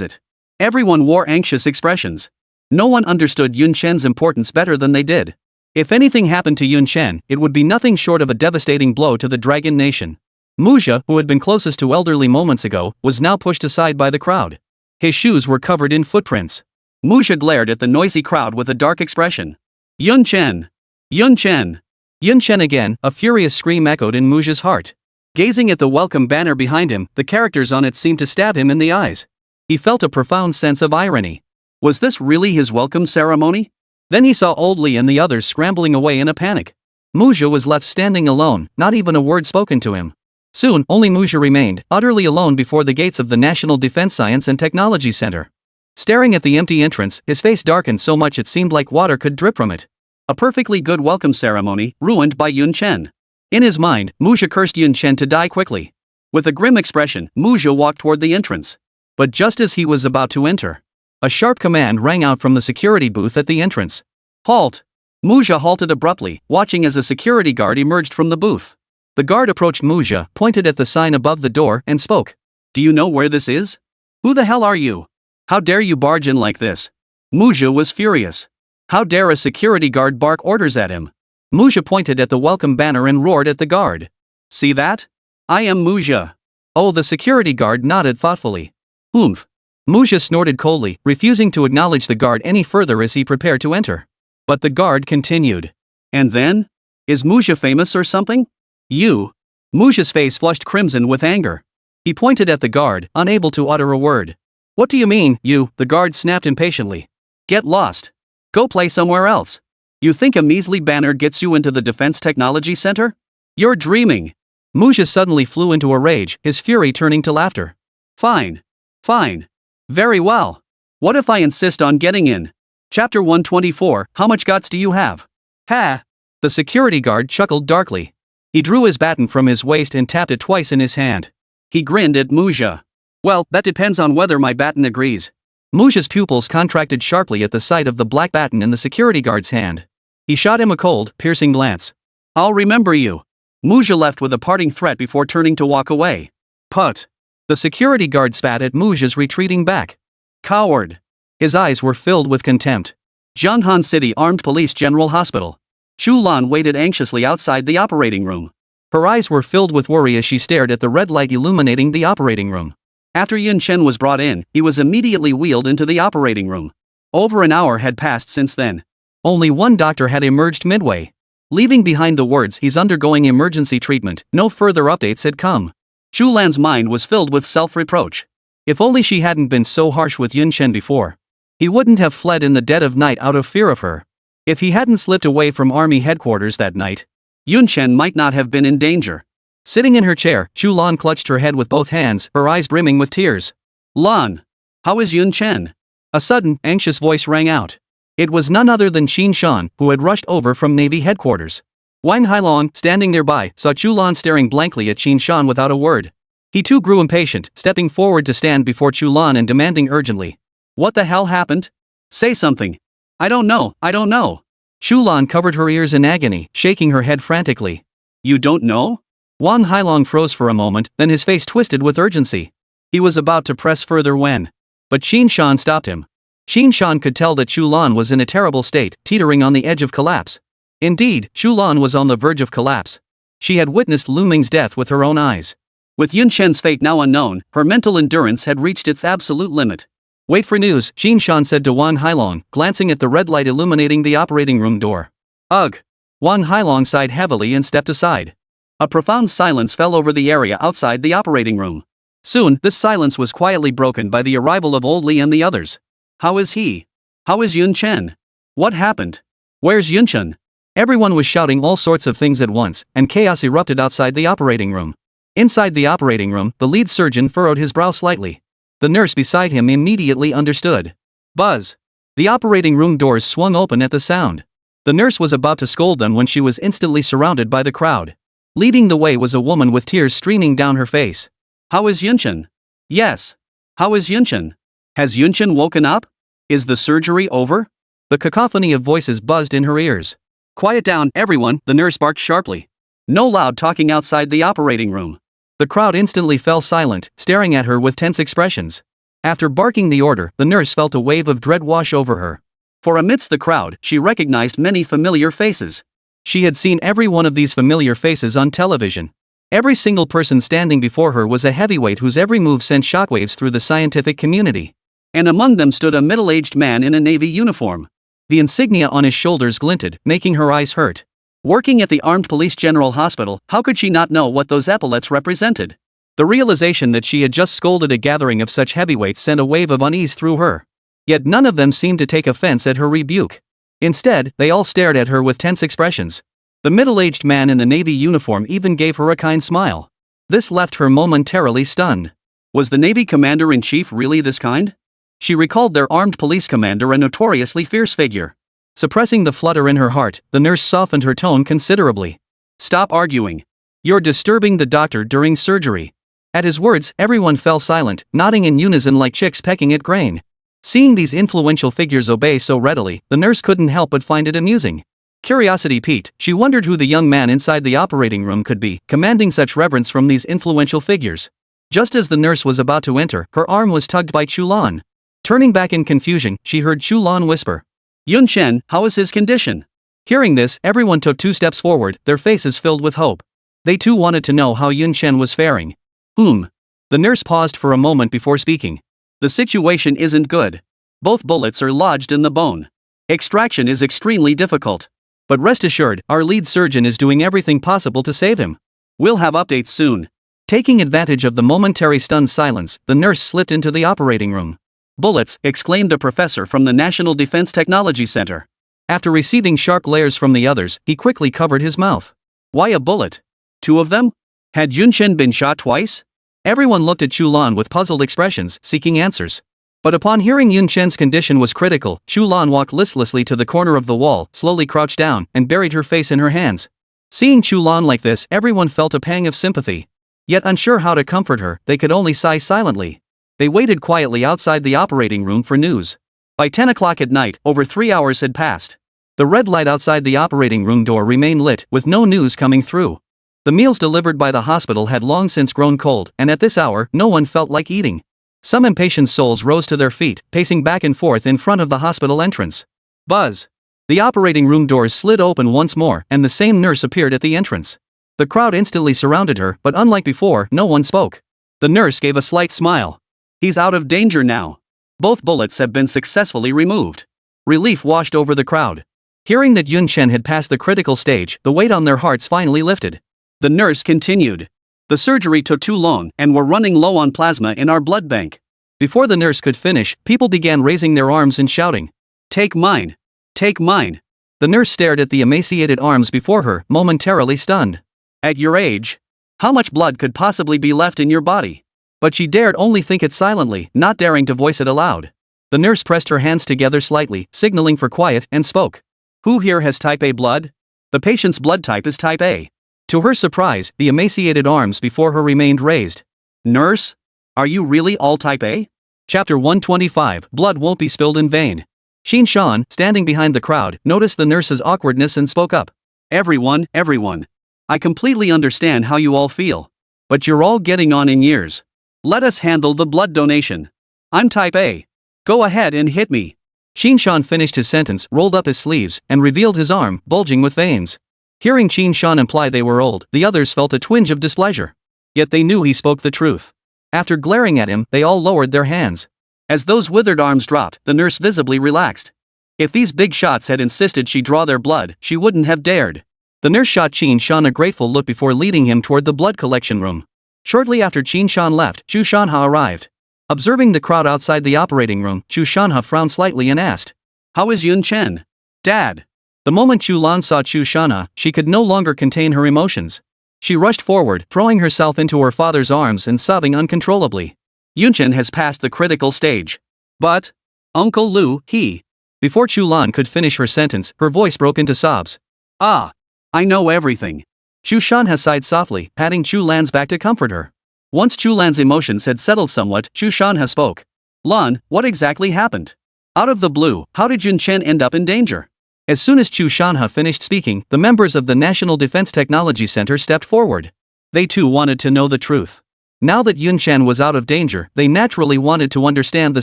it? Everyone wore anxious expressions. No one understood Yun Chen's importance better than they did. If anything happened to Yun Chen, it would be nothing short of a devastating blow to the Dragon Nation. Muzha, who had been closest to Elder Li moments ago, was now pushed aside by the crowd. His shoes were covered in footprints. Muzha glared at the noisy crowd with a dark expression. Yun Chen! Yun Chen! Yun Chen again, a furious scream echoed in Muzha's heart. Gazing at the welcome banner behind him, the characters on it seemed to stab him in the eyes. He felt a profound sense of irony. Was this really his welcome ceremony? Then he saw Old Li and the others scrambling away in a panic. Muzha was left standing alone, not even a word spoken to him. Soon, only Muzha remained, utterly alone before the gates of the National Defense Science and Technology Center. Staring at the empty entrance, his face darkened so much it seemed like water could drip from it. A perfectly good welcome ceremony, ruined by Yun Chen. In his mind, Muzha cursed Yun Chen to die quickly. With a grim expression, Muzha walked toward the entrance. But just as he was about to enter, a sharp command rang out from the security booth at the entrance. Halt! Muzha halted abruptly, watching as a security guard emerged from the booth. The guard approached Muzha, pointed at the sign above the door, and spoke. Do you know where this is? Who the hell are you? How dare you barge in like this? Muzha was furious. How dare a security guard bark orders at him? Muzha pointed at the welcome banner and roared at the guard. See that? I am Muzha. Oh, the security guard nodded thoughtfully. Oomph. Muzha snorted coldly, refusing to acknowledge the guard any further as he prepared to enter. But the guard continued. And then? Is Muzha famous or something? You. Muzha's face flushed crimson with anger. He pointed at the guard, unable to utter a word. What do you mean, you? The guard snapped impatiently. Get lost. Go play somewhere else. You think a measly banner gets you into the Defense Technology Center? You're dreaming. Muzha suddenly flew into a rage, his fury turning to laughter. Fine. Fine. Very well. What if I insist on getting in? Chapter 124, How much guts do you have? Ha! The security guard chuckled darkly. He drew his baton from his waist and tapped it twice in his hand. He grinned at Muja. Well, that depends on whether my baton agrees. Muja's pupils contracted sharply at the sight of the black baton in the security guard's hand. He shot him a cold, piercing glance. I'll remember you. Muja left with a parting threat before turning to walk away. Put. The security guard spat at Muja's retreating back. Coward. His eyes were filled with contempt. Jianghan City Armed Police General Hospital. Chu Lan waited anxiously outside the operating room. Her eyes were filled with worry as she stared at the red light illuminating the operating room. After Yun Chen was brought in, he was immediately wheeled into the operating room. Over an hour had passed since then. Only one doctor had emerged midway. Leaving behind the words "he's undergoing emergency treatment," no further updates had come. Chu Lan's mind was filled with self-reproach. If only she hadn't been so harsh with Yun Chen before. He wouldn't have fled in the dead of night out of fear of her. If he hadn't slipped away from army headquarters that night, Yun Chen might not have been in danger. Sitting in her chair, Chu Lan clutched her head with both hands, her eyes brimming with tears. Lan! How is Yun Chen? A sudden, anxious voice rang out. It was none other than Qin Shan, who had rushed over from Navy headquarters. Wang Hailong, standing nearby, saw Chu Lan staring blankly at Qin Shan without a word. He too grew impatient, stepping forward to stand before Chu Lan and demanding urgently. What the hell happened? Say something. I don't know. Chu Lan covered her ears in agony, shaking her head frantically. You don't know? Wang Hailong froze for a moment, then his face twisted with urgency. He was about to press further when. But Qin Shan stopped him. Qin Shan could tell that Chu Lan was in a terrible state, teetering on the edge of collapse. Indeed, Chu Lan was on the verge of collapse. She had witnessed Lu Ming's death with her own eyes. With Yun Chen's fate now unknown, her mental endurance had reached its absolute limit. Wait for news, Qin Shan said to Wang Hailong, glancing at the red light illuminating the operating room door. Ugh! Wang Hailong sighed heavily and stepped aside. A profound silence fell over the area outside the operating room. Soon, this silence was quietly broken by the arrival of Old Li and the others. How is he? How is Yun Chen? What happened? Where's Yun Chen? Everyone was shouting all sorts of things at once, and chaos erupted outside the operating room. Inside the operating room, the lead surgeon furrowed his brow slightly. The nurse beside him immediately understood. Buzz! The operating room doors swung open at the sound. The nurse was about to scold them when she was instantly surrounded by the crowd. Leading the way was a woman with tears streaming down her face. How is Yun Chen? Yes. How is Yun Chen? Has Yun Chen woken up? Is the surgery over? The cacophony of voices buzzed in her ears. Quiet down, everyone, the nurse barked sharply. No loud talking outside the operating room. The crowd instantly fell silent, staring at her with tense expressions. After barking the order, the nurse felt a wave of dread wash over her. For amidst the crowd, she recognized many familiar faces. She had seen every one of these familiar faces on television. Every single person standing before her was a heavyweight whose every move sent shockwaves through the scientific community. And among them stood a middle-aged man in a Navy uniform. The insignia on his shoulders glinted, making her eyes hurt. Working at the Armed Police General Hospital, how could she not know what those epaulets represented? The realization that she had just scolded a gathering of such heavyweights sent a wave of unease through her. Yet none of them seemed to take offense at her rebuke. Instead, they all stared at her with tense expressions. The middle-aged man in the Navy uniform even gave her a kind smile. This left her momentarily stunned. Was the Navy commander-in-chief really this kind? She recalled their armed police commander, a notoriously fierce figure. Suppressing the flutter in her heart, the nurse softened her tone considerably. Stop arguing. You're disturbing the doctor during surgery. At his words, everyone fell silent, nodding in unison like chicks pecking at grain. Seeing these influential figures obey so readily, the nurse couldn't help but find it amusing. Curiosity piqued, she wondered who the young man inside the operating room could be, commanding such reverence from these influential figures. Just as the nurse was about to enter, her arm was tugged by Chu Lan. Turning back in confusion, she heard Chu Lan whisper, Yun Chen, how is his condition? Hearing this, everyone took 2 steps forward, their faces filled with hope. They too wanted to know how Yun Chen was faring. The nurse paused for a moment before speaking. The situation isn't good. Both bullets are lodged in the bone. Extraction is extremely difficult. But rest assured, our lead surgeon is doing everything possible to save him. We'll have updates soon. Taking advantage of the momentary stunned silence, the nurse slipped into the operating room. Bullets, exclaimed the professor from the National Defense Technology Center. After receiving sharp glares from the others, he quickly covered his mouth. Why a bullet? 2 of them? Had Yun Chen been shot twice? Everyone looked at Chu Lan with puzzled expressions, seeking answers. But upon hearing Yun Chen's condition was critical, Chu Lan walked listlessly to the corner of the wall, slowly crouched down, and buried her face in her hands. Seeing Chu Lan like this, everyone felt a pang of sympathy. Yet unsure how to comfort her, they could only sigh silently. They waited quietly outside the operating room for news. By 10 o'clock at night, over 3 hours had passed. The red light outside the operating room door remained lit, with no news coming through. The meals delivered by the hospital had long since grown cold, and at this hour, no one felt like eating. Some impatient souls rose to their feet, pacing back and forth in front of the hospital entrance. Buzz! The operating room doors slid open once more, and the same nurse appeared at the entrance. The crowd instantly surrounded her, but unlike before, no one spoke. The nurse gave a slight smile. He's out of danger now. Both bullets have been successfully removed. Relief washed over the crowd. Hearing that Yun Chen had passed the critical stage, the weight on their hearts finally lifted. The nurse continued. The surgery took too long, and we're running low on plasma in our blood bank. Before the nurse could finish, people began raising their arms and shouting, "Take mine! Take mine!" The nurse stared at the emaciated arms before her, momentarily stunned. At your age, how much blood could possibly be left in your body? But she dared only think it silently, not daring to voice it aloud. The nurse pressed her hands together slightly, signaling for quiet, and spoke. Who here has type A blood? The patient's blood type is type A. To her surprise, the emaciated arms before her remained raised. Nurse? Are you really all type A? Chapter 125, Blood Won't Be Spilled in Vain. Xin Shan, standing behind the crowd, noticed the nurse's awkwardness and spoke up. Everyone. I completely understand how you all feel. But you're all getting on in years. Let us handle the blood donation. I'm type A. Go ahead and hit me. Xin Shan finished his sentence, rolled up his sleeves, and revealed his arm, bulging with veins. Hearing Xin Shan imply they were old, the others felt a twinge of displeasure. Yet they knew he spoke the truth. After glaring at him, they all lowered their hands. As those withered arms dropped, the nurse visibly relaxed. If these big shots had insisted she draw their blood, she wouldn't have dared. The nurse shot Xin Shan a grateful look before leading him toward the blood collection room. Shortly after Xin Shan left, Chu Shanha arrived. Observing the crowd outside the operating room, Chu Shanha frowned slightly and asked, "How is Yun Chen?" "Dad." The moment Chu Lan saw Chu Shanha, she could no longer contain her emotions. She rushed forward, throwing herself into her father's arms and sobbing uncontrollably. Yun Chen has passed the critical stage. But, Uncle Lu, he... Before Chu Lan could finish her sentence, her voice broke into sobs. "Ah, I know everything." Chu Shanha sighed softly, patting Chu Lan's back to comfort her. Once Chu Lan's emotions had settled somewhat, Chu Shanha spoke. "Lan, what exactly happened? Out of the blue, how did Yun Chen end up in danger?" As soon as Chu Shanha finished speaking, the members of the National Defense Technology Center stepped forward. They too wanted to know the truth. Now that Yun Chen was out of danger, they naturally wanted to understand the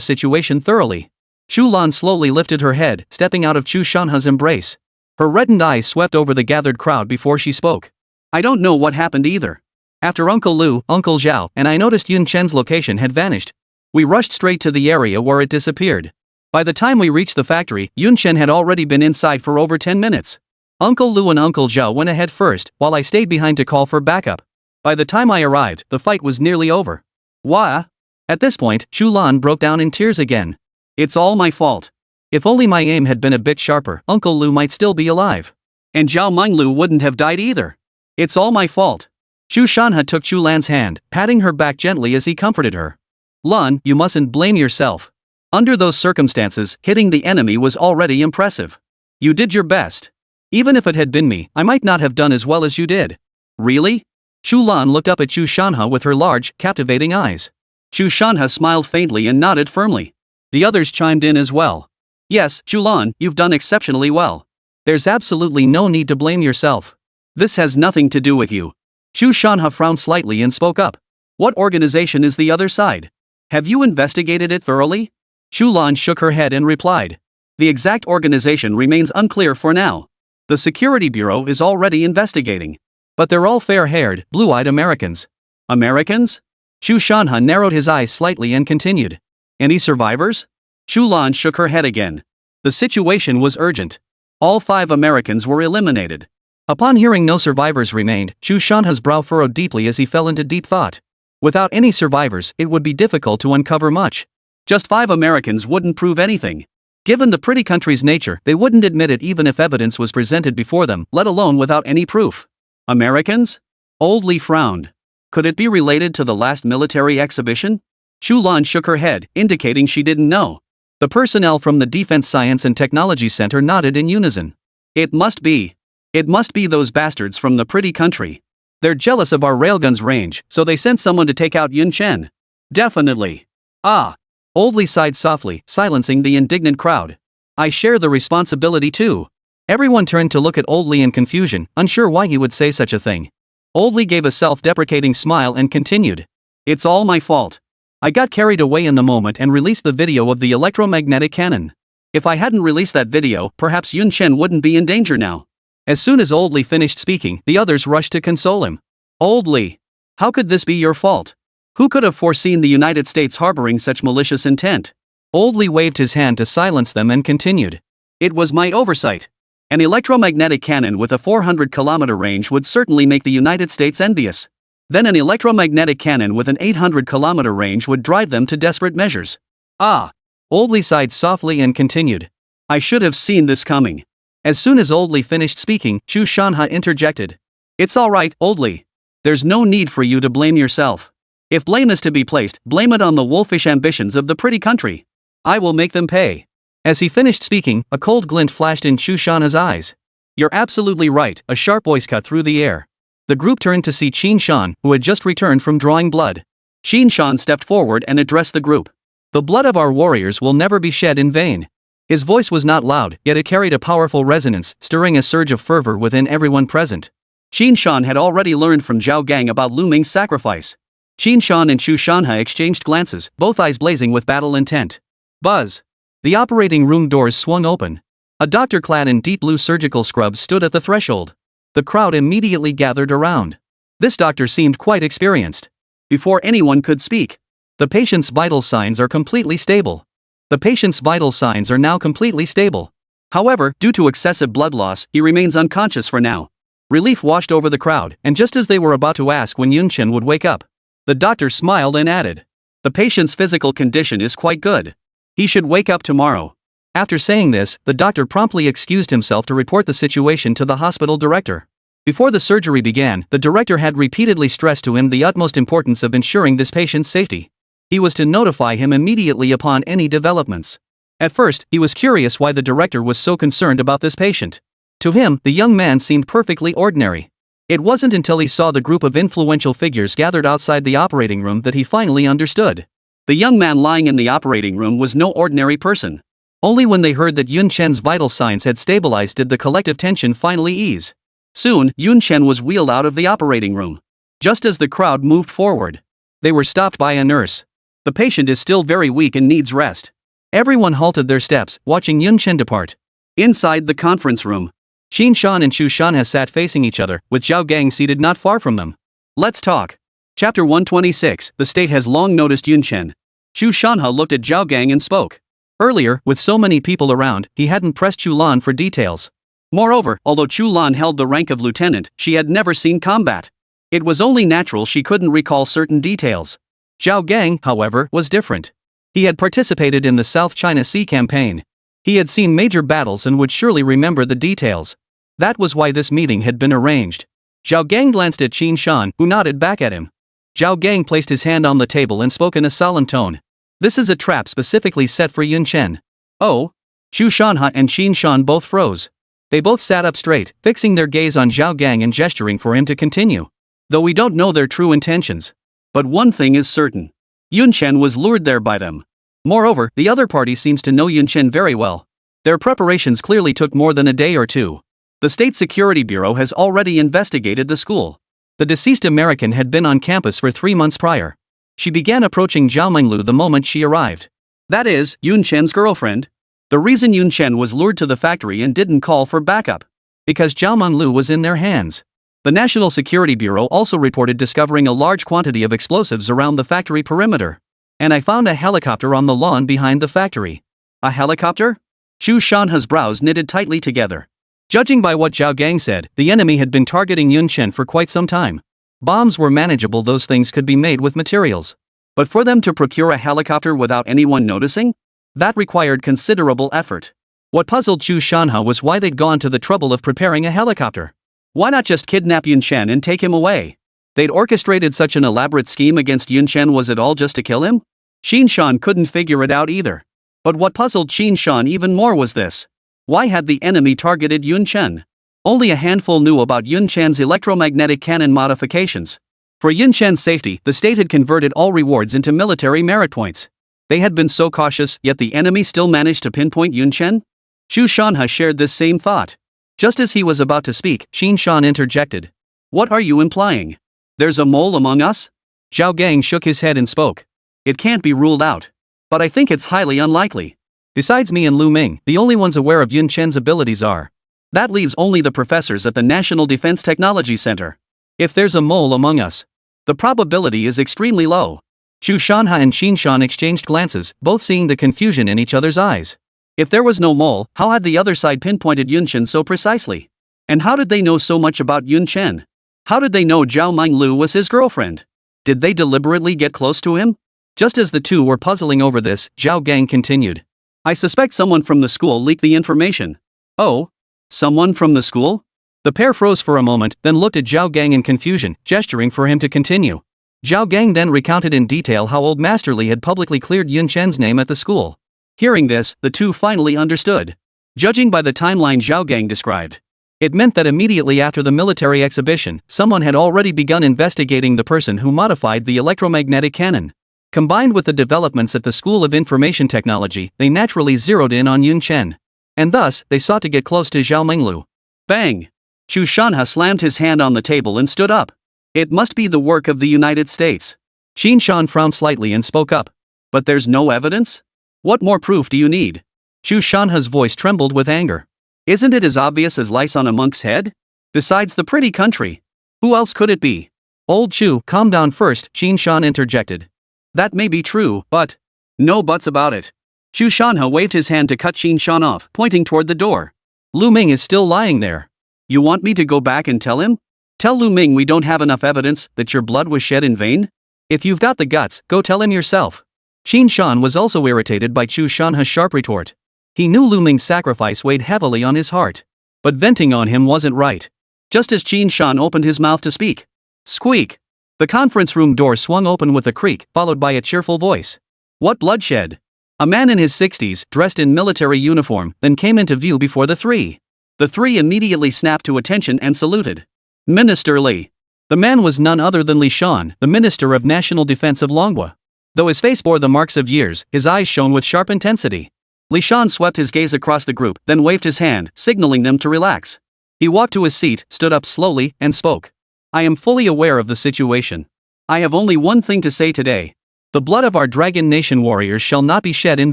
situation thoroughly. Chu Lan slowly lifted her head, stepping out of Chu Shanha's embrace. Her reddened eyes swept over the gathered crowd before she spoke. "I don't know what happened either. After Uncle Lu, Uncle Zhao, and I noticed Yun Chen's location had vanished. We rushed straight to the area where it disappeared. By the time we reached the factory, Yun Chen had already been inside for over 10 minutes. Uncle Lu and Uncle Zhao went ahead first, while I stayed behind to call for backup. By the time I arrived, the fight was nearly over." "Wah?" At this point, Chu Lan broke down in tears again. "It's all my fault. If only my aim had been a bit sharper, Uncle Lu might still be alive. And Zhao Minglu wouldn't have died either. It's all my fault." Chu Shanha took Chu Lan's hand, patting her back gently as he comforted her. "Lan, you mustn't blame yourself. Under those circumstances, hitting the enemy was already impressive. You did your best. Even if it had been me, I might not have done as well as you did." "Really?" Chu Lan looked up at Chu Shanha with her large, captivating eyes. Chu Shanha smiled faintly and nodded firmly. The others chimed in as well. "Yes, Chu Lan, you've done exceptionally well. There's absolutely no need to blame yourself. This has nothing to do with you." Chu Shanha frowned slightly and spoke up. "What organization is the other side? Have you investigated it thoroughly?" Chu Lan shook her head and replied. "The exact organization remains unclear for now. The Security Bureau is already investigating. But they're all fair-haired, blue-eyed Americans." "Americans?" Chu Shanha narrowed his eyes slightly and continued. "Any survivors?" Chu Lan shook her head again. The situation was urgent. All 5 Americans were eliminated. Upon hearing no survivors remained, Chu Shanha's brow furrowed deeply as he fell into deep thought. Without any survivors, it would be difficult to uncover much. Just 5 Americans wouldn't prove anything. Given the pretty country's nature, they wouldn't admit it even if evidence was presented before them, let alone without any proof. "Americans?" Old Li frowned. Could it be related to the last military exhibition? Chu Lan shook her head, indicating she didn't know. The personnel from the Defense Science and Technology Center nodded in unison. It must be. It must be those bastards from the pretty country. They're jealous of our railgun's range, so they sent someone to take out Yun Chen. Definitely. Ah. Oldly sighed softly, silencing the indignant crowd. I share the responsibility too. Everyone turned to look at Oldly in confusion, unsure why he would say such a thing. Oldly gave a self-deprecating smile and continued. It's all my fault. I got carried away in the moment and released the video of the electromagnetic cannon. If I hadn't released that video, perhaps Yun Chen wouldn't be in danger now. As soon as Oldly finished speaking, the others rushed to console him. Oldly, how could this be your fault? Who could have foreseen the United States harboring such malicious intent? Oldly waved his hand to silence them and continued. It was my oversight. An electromagnetic cannon with a 400-kilometer range would certainly make the United States envious. Then an electromagnetic cannon with an 800-kilometer range would drive them to desperate measures. Ah! Oldly sighed softly and continued. I should have seen this coming. As soon as Oldly finished speaking, Chu Shanha interjected. It's alright, Oldly. There's no need for you to blame yourself. If blame is to be placed, blame it on the wolfish ambitions of the pretty country. I will make them pay. As he finished speaking, a cold glint flashed in Chu Shanha's eyes. You're absolutely right, a sharp voice cut through the air. The group turned to see Qin Shan, who had just returned from drawing blood. Qin Shan stepped forward and addressed the group. The blood of our warriors will never be shed in vain. His voice was not loud, yet it carried a powerful resonance, stirring a surge of fervor within everyone present. Qin Shan had already learned from Zhao Gang about Lu Ming's sacrifice. Qin Shan and Chu Shanha exchanged glances, both eyes blazing with battle intent. Buzz! The operating room doors swung open. A doctor clad in deep blue surgical scrubs stood at the threshold. The crowd immediately gathered around. This doctor seemed quite experienced. Before anyone could speak, the patient's vital signs are completely stable. The patient's vital signs are now completely stable. However, due to excessive blood loss, he remains unconscious for now. Relief washed over the crowd, and just as they were about to ask when Yun Chen would wake up, the doctor smiled and added, the patient's physical condition is quite good. He should wake up tomorrow. After saying this, the doctor promptly excused himself to report the situation to the hospital director. Before the surgery began, the director had repeatedly stressed to him the utmost importance of ensuring this patient's safety. He was to notify him immediately upon any developments. At first, he was curious why the director was so concerned about this patient. To him, the young man seemed perfectly ordinary. It wasn't until he saw the group of influential figures gathered outside the operating room that he finally understood. The young man lying in the operating room was no ordinary person. Only when they heard that Yun Chen's vital signs had stabilized did the collective tension finally ease. Soon, Yun Chen was wheeled out of the operating room. Just as the crowd moved forward, they were stopped by a nurse. The patient is still very weak and needs rest. Everyone halted their steps, watching Yun Chen depart. Inside the conference room, Qin Shan and Chu Shanha sat facing each other, with Zhao Gang seated not far from them. Let's talk. Chapter 126, The state has long noticed Yun Chen. Chu Shanha looked at Zhao Gang and spoke. Earlier, with so many people around, he hadn't pressed Chu Lan for details. Moreover, although Chu Lan held the rank of lieutenant, she had never seen combat. It was only natural she couldn't recall certain details. Zhao Gang, however, was different. He had participated in the South China Sea campaign. He had seen major battles and would surely remember the details. That was why this meeting had been arranged. Zhao Gang glanced at Qin Shan, who nodded back at him. Zhao Gang placed his hand on the table and spoke in a solemn tone. This is a trap specifically set for Yun Chen. Oh? Chu Shanha and Qin Shan both froze. They both sat up straight, fixing their gaze on Zhao Gang and gesturing for him to continue. Though we don't know their true intentions. But one thing is certain. Yun Chen was lured there by them. Moreover, the other party seems to know Yun Chen very well. Their preparations clearly took more than a day or two. The State Security Bureau has already investigated the school. The deceased American had been on campus for 3 months prior. She began approaching Zhao Minglu the moment she arrived. That is, Yun Chen's girlfriend. The reason Yun Chen was lured to the factory and didn't call for backup. Because Zhao Minglu was in their hands. The National Security Bureau also reported discovering a large quantity of explosives around the factory perimeter. And I found a helicopter on the lawn behind the factory. A helicopter? Chu Shanha's brows knitted tightly together. Judging by what Zhao Gang said, the enemy had been targeting Yun Chen for quite some time. Bombs were manageable, those things could be made with materials. But for them to procure a helicopter without anyone noticing? That required considerable effort. What puzzled Chu Shanha was why they'd gone to the trouble of preparing a helicopter. Why not just kidnap Yun Chen and take him away? They'd orchestrated such an elaborate scheme against Yun Chen. Was it all just to kill him? Qin Shan couldn't figure it out either. But what puzzled Qin Shan even more was this. Why had the enemy targeted Yun Chen? Only a handful knew about Yun Chen's electromagnetic cannon modifications. For Yun Chen's safety, the state had converted all rewards into military merit points. They had been so cautious, yet the enemy still managed to pinpoint Yun Chen? Chu Shanha shared this same thought. Just as he was about to speak, Qin Shan interjected. What are you implying? There's a mole among us? Zhao Gang shook his head and spoke. It can't be ruled out. But I think it's highly unlikely. Besides me and Lu Ming, the only ones aware of Yun Chen's abilities are. That leaves only the professors at the National Defense Technology Center. If there's a mole among us, the probability is extremely low. Chu Shanha and Qin Shan exchanged glances, both seeing the confusion in each other's eyes. If there was no mole, how had the other side pinpointed Yun Chen so precisely? And how did they know so much about Yun Chen? How did they know Zhao Minglu was his girlfriend? Did they deliberately get close to him? Just as the two were puzzling over this, Zhao Gang continued. I suspect someone from the school leaked the information. Oh? Someone from the school? The pair froze for a moment, then looked at Zhao Gang in confusion, gesturing for him to continue. Zhao Gang then recounted in detail how old Master Li had publicly cleared Yun Chen's name at the school. Hearing this, the two finally understood. Judging by the timeline Zhao Gang described, it meant that immediately after the military exhibition, someone had already begun investigating the person who modified the electromagnetic cannon. Combined with the developments at the School of Information Technology, they naturally zeroed in on Yun Chen. And thus, they sought to get close to Zhao Minglu. Bang! Chu Shanha slammed his hand on the table and stood up. It must be the work of the United States. Qin Shan frowned slightly and spoke up. But there's no evidence? What more proof do you need? Chu Shanha's voice trembled with anger. Isn't it as obvious as lice on a monk's head? Besides the pretty country, who else could it be? Old Chu, calm down first, Qin Shan interjected. That may be true, but... No buts about it. Chu Shanha waved his hand to cut Qin Shan off, pointing toward the door. Lu Ming is still lying there. You want me to go back and tell him? Tell Lu Ming we don't have enough evidence that your blood was shed in vain? If you've got the guts, go tell him yourself. Qin Shan was also irritated by Chu Shanha's sharp retort. He knew Lu Ming's sacrifice weighed heavily on his heart. But venting on him wasn't right. Just as Qin Shan opened his mouth to speak. Squeak! The conference room door swung open with a creak, followed by a cheerful voice. What bloodshed? A man in his 60s, dressed in military uniform, then came into view before the three. The three immediately snapped to attention and saluted. Minister Li. The man was none other than Li Shan, the Minister of National Defense of Longhua. Though his face bore the marks of years, his eyes shone with sharp intensity. Li Shan swept his gaze across the group, then waved his hand, signaling them to relax. He walked to his seat, stood up slowly, and spoke. I am fully aware of the situation. I have only one thing to say today. The blood of our Dragon Nation warriors shall not be shed in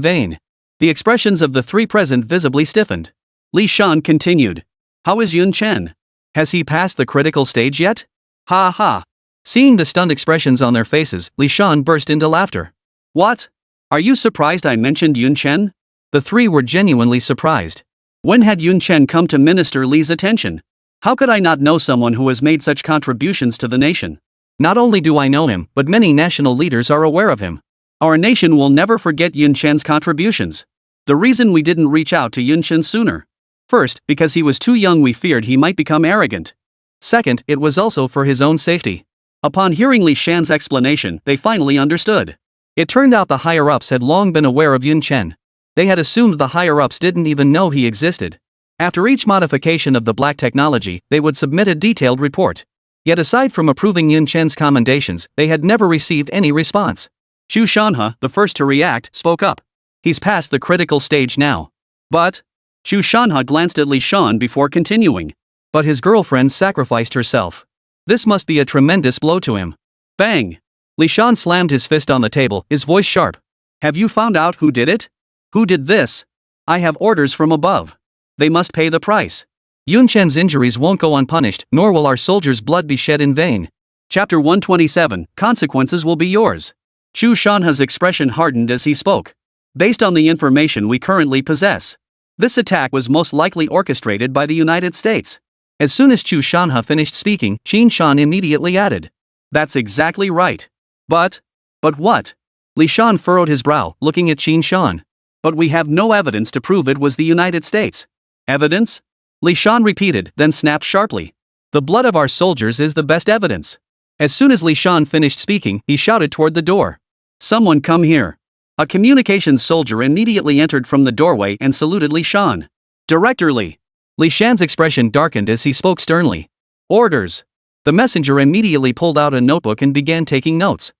vain. The expressions of the three present visibly stiffened. Li Shan continued. How is Yun Chen? Has he passed the critical stage yet? Ha ha. Seeing the stunned expressions on their faces, Li Shan burst into laughter. What? Are you surprised I mentioned Yun Chen? The three were genuinely surprised. When had Yun Chen come to Minister Li's attention? How could I not know someone who has made such contributions to the nation? Not only do I know him, but many national leaders are aware of him. Our nation will never forget Yun Chen's contributions. The reason we didn't reach out to Yun Chen sooner. First, because he was too young, we feared he might become arrogant. Second, it was also for his own safety. Upon hearing Li Shan's explanation, they finally understood. It turned out the higher-ups had long been aware of Yun Chen. They had assumed the higher-ups didn't even know he existed. After each modification of the black technology, they would submit a detailed report. Yet aside from approving Yun Chen's commendations, they had never received any response. Chu Shanha, the first to react, spoke up. He's past the critical stage now. But... Chu Shanha glanced at Li Shan before continuing. But his girlfriend sacrificed herself. This must be a tremendous blow to him. Bang! Li Shan slammed his fist on the table, his voice sharp. Have you found out who did it? Who did this? I have orders from above. They must pay the price. Yun Chen's injuries won't go unpunished, nor will our soldiers' blood be shed in vain. Chapter 127, Consequences will be yours. Chu Shanha's expression hardened as he spoke. Based on the information we currently possess, this attack was most likely orchestrated by the United States. As soon as Chu Shanha finished speaking, Qin Shan immediately added. That's exactly right. But what? Li Shan furrowed his brow, looking at Qin Shan. But we have no evidence to prove it was the United States. Evidence? Li Shan repeated, then snapped sharply. The blood of our soldiers is the best evidence. As soon as Li Shan finished speaking, he shouted toward the door. Someone come here. A communications soldier immediately entered from the doorway and saluted Li Shan. Director Li. Li Shan's expression darkened as he spoke sternly. Orders. The messenger immediately pulled out a notebook and began taking notes.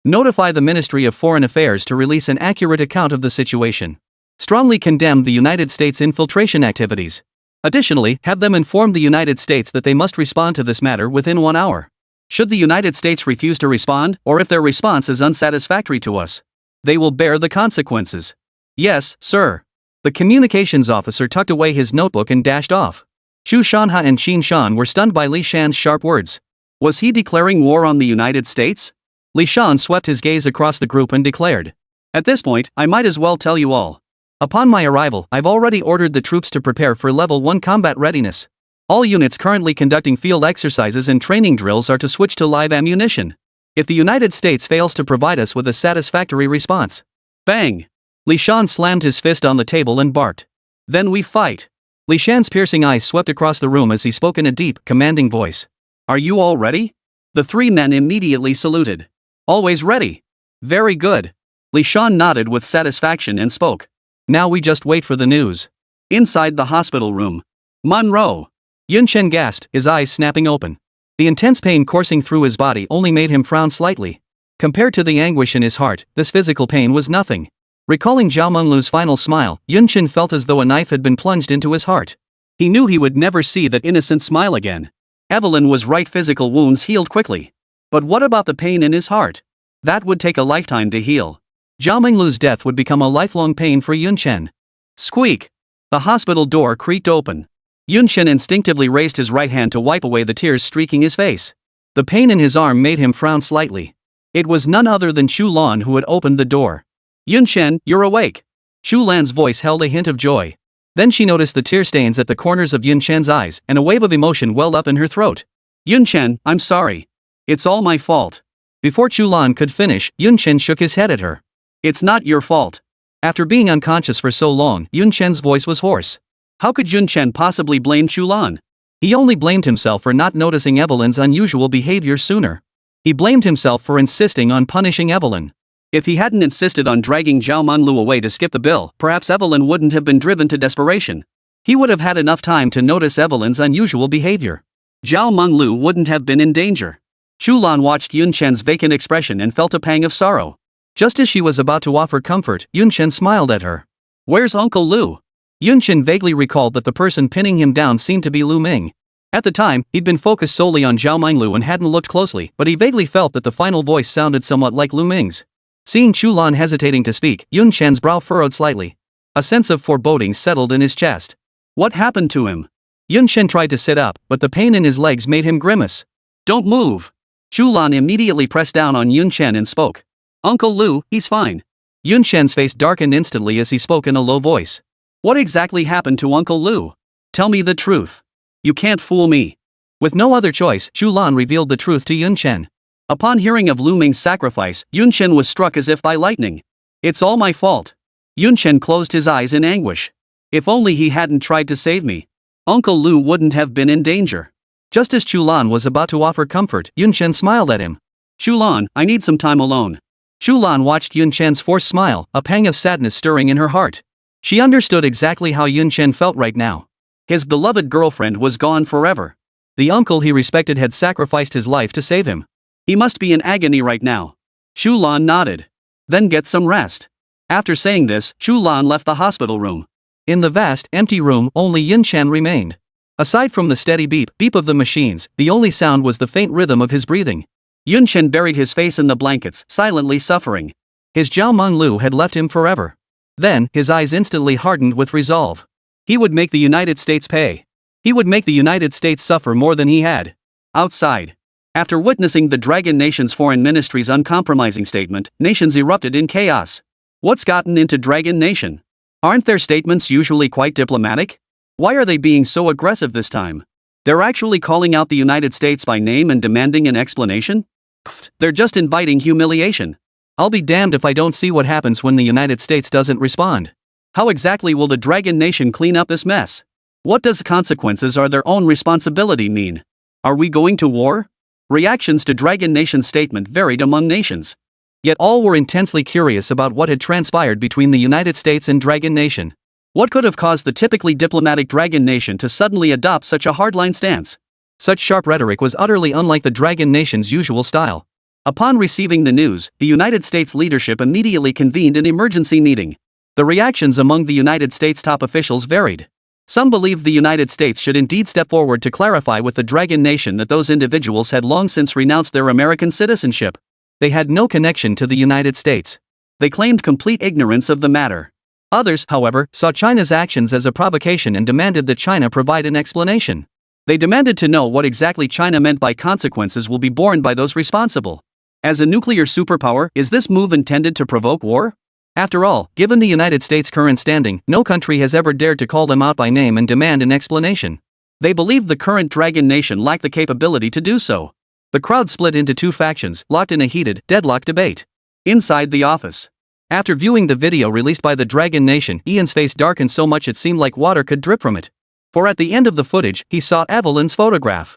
Notify the Ministry of Foreign Affairs to release an accurate account of the situation. Strongly condemn the United States' infiltration activities. Additionally, have them inform the United States that they must respond to this matter within 1 hour. Should the United States refuse to respond, or if their response is unsatisfactory to us, they will bear the consequences. Yes, sir. The communications officer tucked away his notebook and dashed off. Chu Shanha and Qin Shan were stunned by Li Shan's sharp words. Was he declaring war on the United States? Li Shan swept his gaze across the group and declared. At this point, I might as well tell you all. Upon my arrival, I've already ordered the troops to prepare for Level 1 combat readiness. All units currently conducting field exercises and training drills are to switch to live ammunition. If the United States fails to provide us with a satisfactory response. Bang! Li Shan slammed his fist on the table and barked. Then we fight. Li Shan's piercing eyes swept across the room as he spoke in a deep, commanding voice. Are you all ready? The three men immediately saluted. Always ready. Very good. Li Shan nodded with satisfaction and spoke. Now we just wait for the news. Inside the hospital room. Monroe. Yun Chen gasped, his eyes snapping open. The intense pain coursing through his body only made him frown slightly. Compared to the anguish in his heart, this physical pain was nothing. Recalling Zhao Menglu's final smile, Yun Chen felt as though a knife had been plunged into his heart. He knew he would never see that innocent smile again. Evelyn was right, physical wounds healed quickly. But what about the pain in his heart? That would take a lifetime to heal. Zhao Menglu's death would become a lifelong pain for Yun Chen. Squeak! The hospital door creaked open. Yun Chen instinctively raised his right hand to wipe away the tears streaking his face. The pain in his arm made him frown slightly. It was none other than Chu Lan who had opened the door. Yun Chen, you're awake. Chu Lan's voice held a hint of joy. Then she noticed the tear stains at the corners of Yun Chen's eyes, and a wave of emotion welled up in her throat. Yun Chen, I'm sorry. It's all my fault. Before Chu Lan could finish, Yun Chen shook his head at her. It's not your fault. After being unconscious for so long, Yun Chen's voice was hoarse. How could Yun Chen possibly blame Chu Lan? He only blamed himself for not noticing Evelyn's unusual behavior sooner. He blamed himself for insisting on punishing Evelyn. If he hadn't insisted on dragging Zhao Menglu away to skip the bill, perhaps Evelyn wouldn't have been driven to desperation. He would have had enough time to notice Evelyn's unusual behavior. Zhao Menglu wouldn't have been in danger. Chu Lan watched Yun Chen's vacant expression and felt a pang of sorrow. Just as she was about to offer comfort, Yun Chen smiled at her. Where's Uncle Lu? Yun Chen vaguely recalled that the person pinning him down seemed to be Lu Ming. At the time, he'd been focused solely on Zhao Menglu and hadn't looked closely, but he vaguely felt that the final voice sounded somewhat like Lu Ming's. Seeing Chu Lan hesitating to speak, Yun Chen's brow furrowed slightly. A sense of foreboding settled in his chest. What happened to him? Yun Chen tried to sit up, but the pain in his legs made him grimace. Don't move. Chu Lan immediately pressed down on Yun Chen and spoke. Uncle Lu, he's fine. Yun Chen's face darkened instantly as he spoke in a low voice. What exactly happened to Uncle Lu? Tell me the truth. You can't fool me. With no other choice, Chu Lan revealed the truth to Yun Chen. Upon hearing of Lu Ming's sacrifice, Yun Chen was struck as if by lightning. It's all my fault. Yun Chen closed his eyes in anguish. If only he hadn't tried to save me. Uncle Lu wouldn't have been in danger. Just as Chu Lan was about to offer comfort, Yun Chen smiled at him. Chu Lan, I need some time alone. Chu Lan watched Yun Chen's forced smile, a pang of sadness stirring in her heart. She understood exactly how Yun Chen felt right now. His beloved girlfriend was gone forever. The uncle he respected had sacrificed his life to save him. He must be in agony right now. Chu Lan nodded. Then get some rest. After saying this, Chu Lan left the hospital room. In the vast, empty room, only Yun Chen remained. Aside from the steady beep of the machines, the only sound was the faint rhythm of his breathing. Yun Chen buried his face in the blankets, silently suffering. His Zhao Menglu had left him forever. Then, his eyes instantly hardened with resolve. He would make the United States pay. He would make the United States suffer more than he had. Outside. After witnessing the Dragon Nation's foreign ministry's uncompromising statement, nations erupted in chaos. What's gotten into Dragon Nation? Aren't their statements usually quite diplomatic? Why are they being so aggressive this time? They're actually calling out the United States by name and demanding an explanation? Pfft, they're just inviting humiliation. I'll be damned if I don't see what happens when the United States doesn't respond. How exactly will the Dragon Nation clean up this mess? What does consequences are their own responsibility mean? Are we going to war? Reactions to Dragon Nation's statement varied among nations. Yet all were intensely curious about what had transpired between the United States and Dragon Nation. What could have caused the typically diplomatic Dragon Nation to suddenly adopt such a hardline stance? Such sharp rhetoric was utterly unlike the Dragon Nation's usual style. Upon receiving the news, the United States leadership immediately convened an emergency meeting. The reactions among the United States top officials varied. Some believed the United States should indeed step forward to clarify with the Dragon Nation that those individuals had long since renounced their American citizenship. They had no connection to the United States. They claimed complete ignorance of the matter. Others, however, saw China's actions as a provocation and demanded that China provide an explanation. They demanded to know what exactly China meant by consequences will be borne by those responsible. As a nuclear superpower, is this move intended to provoke war? After all, given the United States' current standing, no country has ever dared to call them out by name and demand an explanation. They believed the current Dragon Nation lacked the capability to do so. The crowd split into two factions, locked in a heated, deadlocked debate. Inside the office. After viewing the video released by the Dragon Nation, Ian's face darkened so much it seemed like water could drip from it. For at the end of the footage, he saw Evelyn's photograph.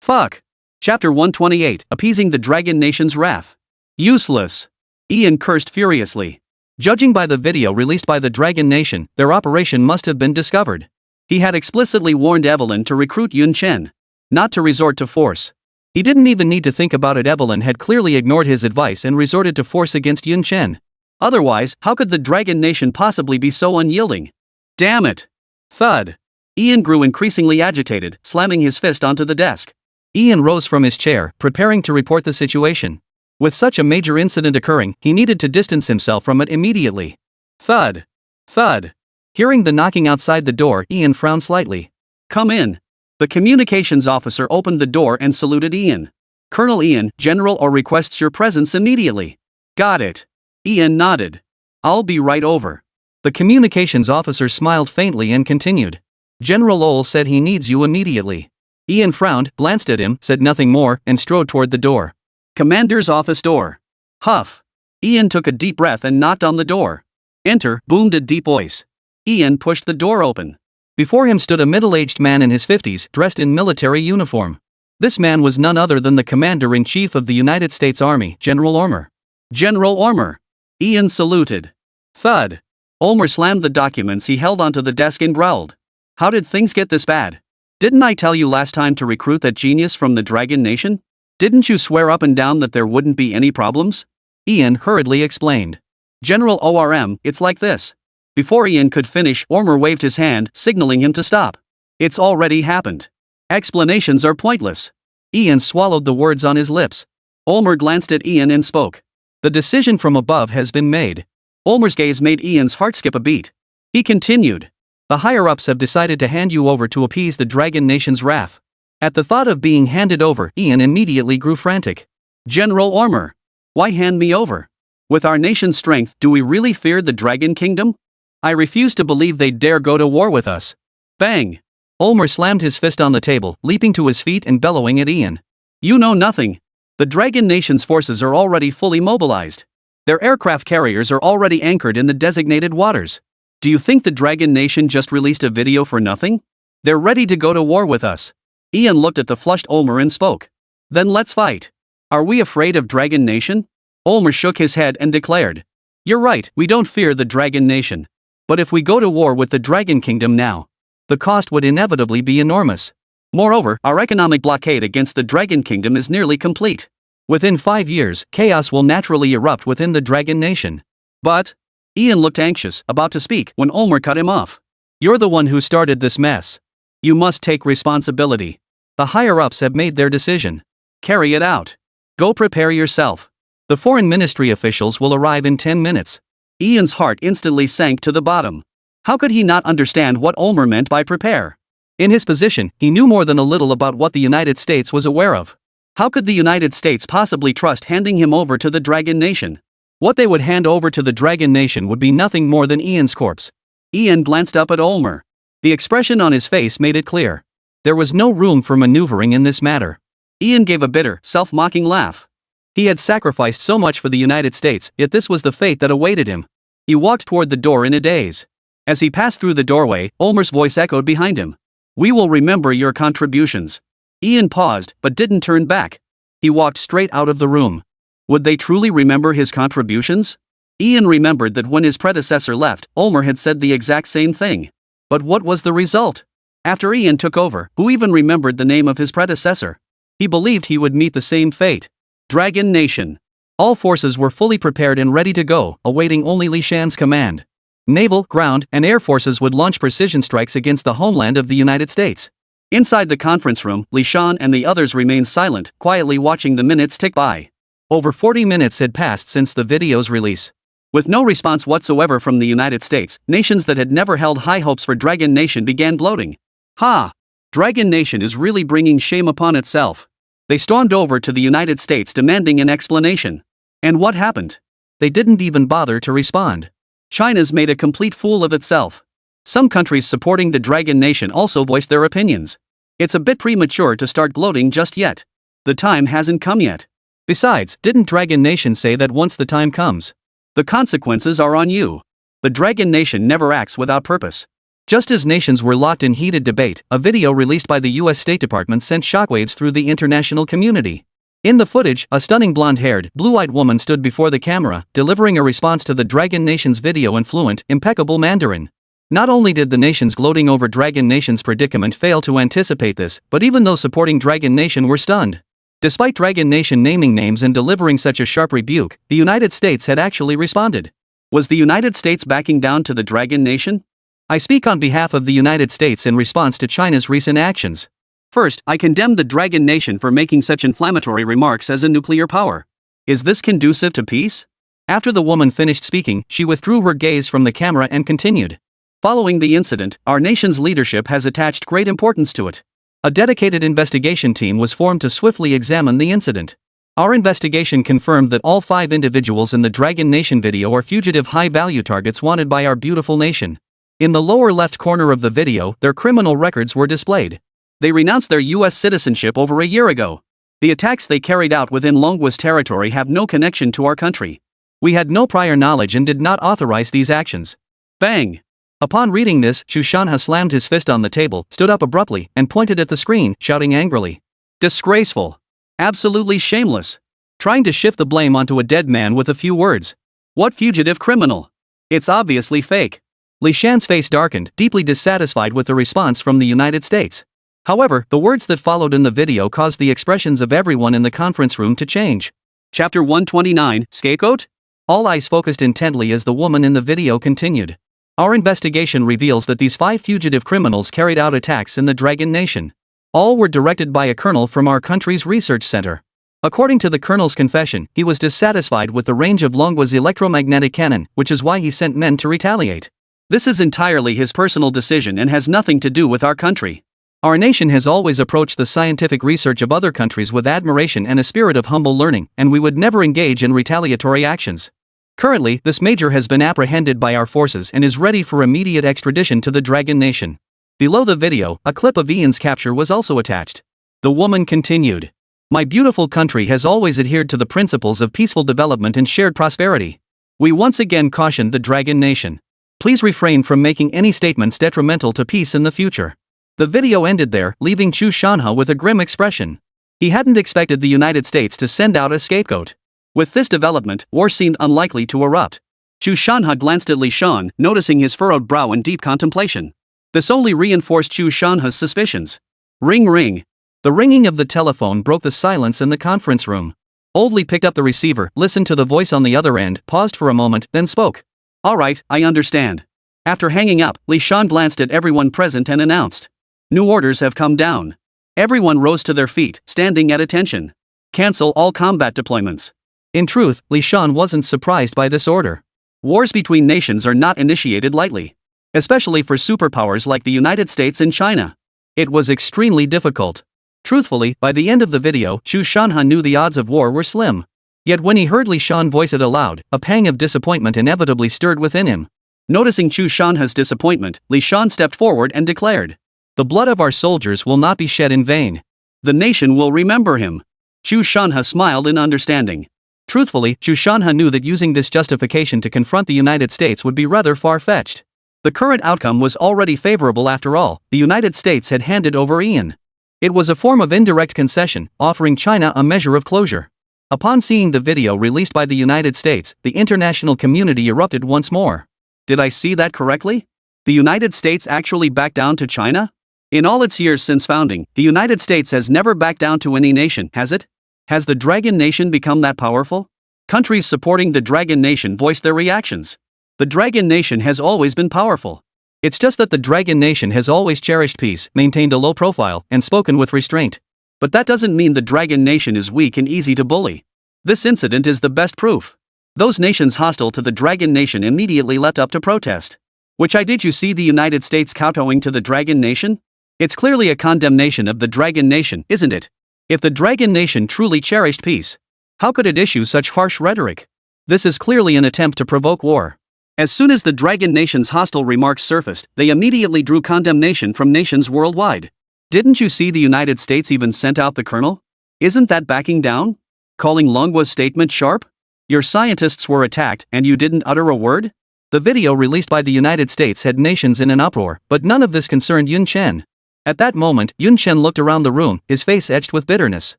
Fuck. Chapter 128, Appeasing the Dragon Nation's Wrath. Useless. Ian cursed furiously. Judging by the video released by the Dragon Nation, their operation must have been discovered. He had explicitly warned Evelyn to recruit Yun Chen. Not to resort to force. He didn't even need to think about it. Evelyn had clearly ignored his advice and resorted to force against Yun Chen. Otherwise, how could the Dragon Nation possibly be so unyielding? Damn it. Thud. Ian grew increasingly agitated, slamming his fist onto the desk. Ian rose from his chair, preparing to report the situation. With such a major incident occurring, he needed to distance himself from it immediately. Thud. Thud. Hearing the knocking outside the door, Ian frowned slightly. Come in. The communications officer opened the door and saluted Ian. Colonel Ian, General O requests your presence immediately. Got it. Ian nodded. I'll be right over. The communications officer smiled faintly and continued. General O said he needs you immediately. Ian frowned, glanced at him, said nothing more, and strode toward the door. Commander's office door. Huff. Ian took a deep breath and knocked on the door. Enter, boomed a deep voice. Ian pushed the door open. Before him stood a middle-aged man in his 50s, dressed in military uniform. This man was none other than the Commander-in-Chief of the United States Army, General Ormer. General Ormer. Ian saluted. Thud. Ormer slammed the documents he held onto the desk and growled. How did things get this bad? Didn't I tell you last time to recruit that genius from the Dragon Nation? Didn't you swear up and down that there wouldn't be any problems? Ian hurriedly explained. General ORM, it's like this. Before Ian could finish, Ormer waved his hand, signaling him to stop. It's already happened. Explanations are pointless. Ian swallowed the words on his lips. Ormer glanced at Ian and spoke. The decision from above has been made. Ormer's gaze made Ian's heart skip a beat. He continued. The higher-ups have decided to hand you over to appease the Dragon Nation's wrath. At the thought of being handed over, Ian immediately grew frantic. General Ormer. Why hand me over? With our nation's strength, do we really fear the Dragon Kingdom? I refuse to believe they'd dare go to war with us. Bang! Ormer slammed his fist on the table, leaping to his feet and bellowing at Ian. You know nothing. The Dragon Nation's forces are already fully mobilized. Their aircraft carriers are already anchored in the designated waters. Do you think the Dragon Nation just released a video for nothing? They're ready to go to war with us. Ian looked at the flushed Ormer and spoke. Then let's fight. Are we afraid of Dragon Nation? Ormer shook his head and declared. You're right, we don't fear the Dragon Nation. But if we go to war with the Dragon Kingdom now, the cost would inevitably be enormous. Moreover, our economic blockade against the Dragon Kingdom is nearly complete. Within 5 years, chaos will naturally erupt within the Dragon Nation. But, Ian looked anxious, about to speak, when Ormer cut him off. You're the one who started this mess. You must take responsibility. The higher-ups have made their decision. Carry it out. Go prepare yourself. The foreign ministry officials will arrive in 10 minutes. Ian's heart instantly sank to the bottom. How could he not understand what Ormer meant by prepare? In his position, he knew more than a little about what the United States was aware of. How could the United States possibly trust handing him over to the Dragon Nation? What they would hand over to the Dragon Nation would be nothing more than Ian's corpse. Ian glanced up at Ormer. The expression on his face made it clear. There was no room for maneuvering in this matter. Ian gave a bitter, self-mocking laugh. He had sacrificed so much for the United States, yet this was the fate that awaited him. He walked toward the door in a daze. As he passed through the doorway, Ormer's voice echoed behind him. We will remember your contributions. Ian paused, but didn't turn back. He walked straight out of the room. Would they truly remember his contributions? Ian remembered that when his predecessor left, Ulmer had said the exact same thing. But what was the result? After Ian took over, who even remembered the name of his predecessor? He believed he would meet the same fate. Dragon Nation. All forces were fully prepared and ready to go, awaiting only Li Shan's command. Naval, ground, and air forces would launch precision strikes against the homeland of the United States. Inside the conference room, Li Shan and the others remained silent, quietly watching the minutes tick by. Over 40 minutes had passed since the video's release. With no response whatsoever from the United States, nations that had never held high hopes for Dragon Nation began gloating. Ha! Dragon Nation is really bringing shame upon itself. They stormed over to the United States demanding an explanation. And what happened? They didn't even bother to respond. China's made a complete fool of itself. Some countries supporting the Dragon Nation also voiced their opinions. It's a bit premature to start gloating just yet. The time hasn't come yet. Besides, didn't Dragon Nation say that once the time comes, the consequences are on you? The Dragon Nation never acts without purpose. Just as nations were locked in heated debate, a video released by the US State Department sent shockwaves through the international community. In the footage, a stunning blonde-haired, blue-eyed woman stood before the camera, delivering a response to the Dragon Nation's video in fluent, impeccable Mandarin. Not only did the nations gloating over Dragon Nation's predicament fail to anticipate this, but even those supporting Dragon Nation were stunned. Despite Dragon Nation naming names and delivering such a sharp rebuke, the United States had actually responded. Was the United States backing down to the Dragon Nation? I speak on behalf of the United States in response to China's recent actions. First, I condemn the Dragon Nation for making such inflammatory remarks as a nuclear power. Is this conducive to peace? After the woman finished speaking, she withdrew her gaze from the camera and continued. Following the incident, our nation's leadership has attached great importance to it. A dedicated investigation team was formed to swiftly examine the incident. Our investigation confirmed that all 5 individuals in the Dragon Nation video are fugitive high-value targets wanted by our beautiful nation. In the lower left corner of the video, their criminal records were displayed. They renounced their US citizenship over a year ago. The attacks they carried out within Longwas territory have no connection to our country. We had no prior knowledge and did not authorize these actions. Bang! Upon reading this, Chu Lan slammed his fist on the table, stood up abruptly, and pointed at the screen, shouting angrily. Disgraceful! Absolutely shameless! Trying to shift the blame onto a dead man with a few words. What fugitive criminal? It's obviously fake. Li Shan's face darkened, deeply dissatisfied with the response from the United States. However, the words that followed in the video caused the expressions of everyone in the conference room to change. Chapter 129, Scapegoat? All eyes focused intently as the woman in the video continued. Our investigation reveals that these 5 fugitive criminals carried out attacks in the Dragon Nation. All were directed by a colonel from our country's research center. According to the colonel's confession, he was dissatisfied with the range of Longwas electromagnetic cannon, which is why he sent men to retaliate. This is entirely his personal decision and has nothing to do with our country. Our nation has always approached the scientific research of other countries with admiration and a spirit of humble learning, and we would never engage in retaliatory actions. Currently, this major has been apprehended by our forces and is ready for immediate extradition to the Dragon Nation. Below the video, a clip of Ian's capture was also attached. The woman continued. My beautiful country has always adhered to the principles of peaceful development and shared prosperity. We once again caution the Dragon Nation. Please refrain from making any statements detrimental to peace in the future. The video ended there, leaving Chu Lan with a grim expression. He hadn't expected the United States to send out a scapegoat. With this development, war seemed unlikely to erupt. Chu Lan glanced at Li Shan, noticing his furrowed brow in deep contemplation. This only reinforced Chu Lan's suspicions. Ring ring. The ringing of the telephone broke the silence in the conference room. Old Li picked up the receiver, listened to the voice on the other end, paused for a moment, then spoke. All right, I understand. After hanging up, Li Shan glanced at everyone present and announced. New orders have come down. Everyone rose to their feet, standing at attention. Cancel all combat deployments. In truth, Li Shan wasn't surprised by this order. Wars between nations are not initiated lightly. Especially for superpowers like the United States and China. It was extremely difficult. Truthfully, by the end of the video, Chu Lan knew the odds of war were slim. Yet when he heard Li Shan voice it aloud, a pang of disappointment inevitably stirred within him. Noticing Chu Lan's disappointment, Li Shan stepped forward and declared. The blood of our soldiers will not be shed in vain. The nation will remember him. Chu Lan smiled in understanding. Truthfully, Chu Lan knew that using this justification to confront the United States would be rather far-fetched. The current outcome was already favorable after all. The United States had handed over Ian. It was a form of indirect concession, offering China a measure of closure. Upon seeing the video released by the United States, the international community erupted once more. Did I see that correctly? The United States actually backed down to China? In all its years since founding, the United States has never backed down to any nation, has it? Has the Dragon Nation become that powerful? Countries supporting the Dragon Nation voiced their reactions. The Dragon Nation has always been powerful. It's just that the Dragon Nation has always cherished peace, maintained a low profile, and spoken with restraint. But that doesn't mean the Dragon Nation is weak and easy to bully. This incident is the best proof. Those nations hostile to the Dragon Nation immediately leapt up to protest. Did you see the United States kowtowing to the Dragon Nation? It's clearly a condemnation of the Dragon Nation, isn't it? If the Dragon Nation truly cherished peace, how could it issue such harsh rhetoric? This is clearly an attempt to provoke war. As soon as the Dragon Nation's hostile remarks surfaced, they immediately drew condemnation from nations worldwide. Didn't you see the United States even sent out the colonel? Isn't that backing down? Calling Longwa's statement sharp? Your scientists were attacked and you didn't utter a word? The video released by the United States had nations in an uproar, but none of this concerned Yun Chen. At that moment, Yun Chen looked around the room, his face etched with bitterness.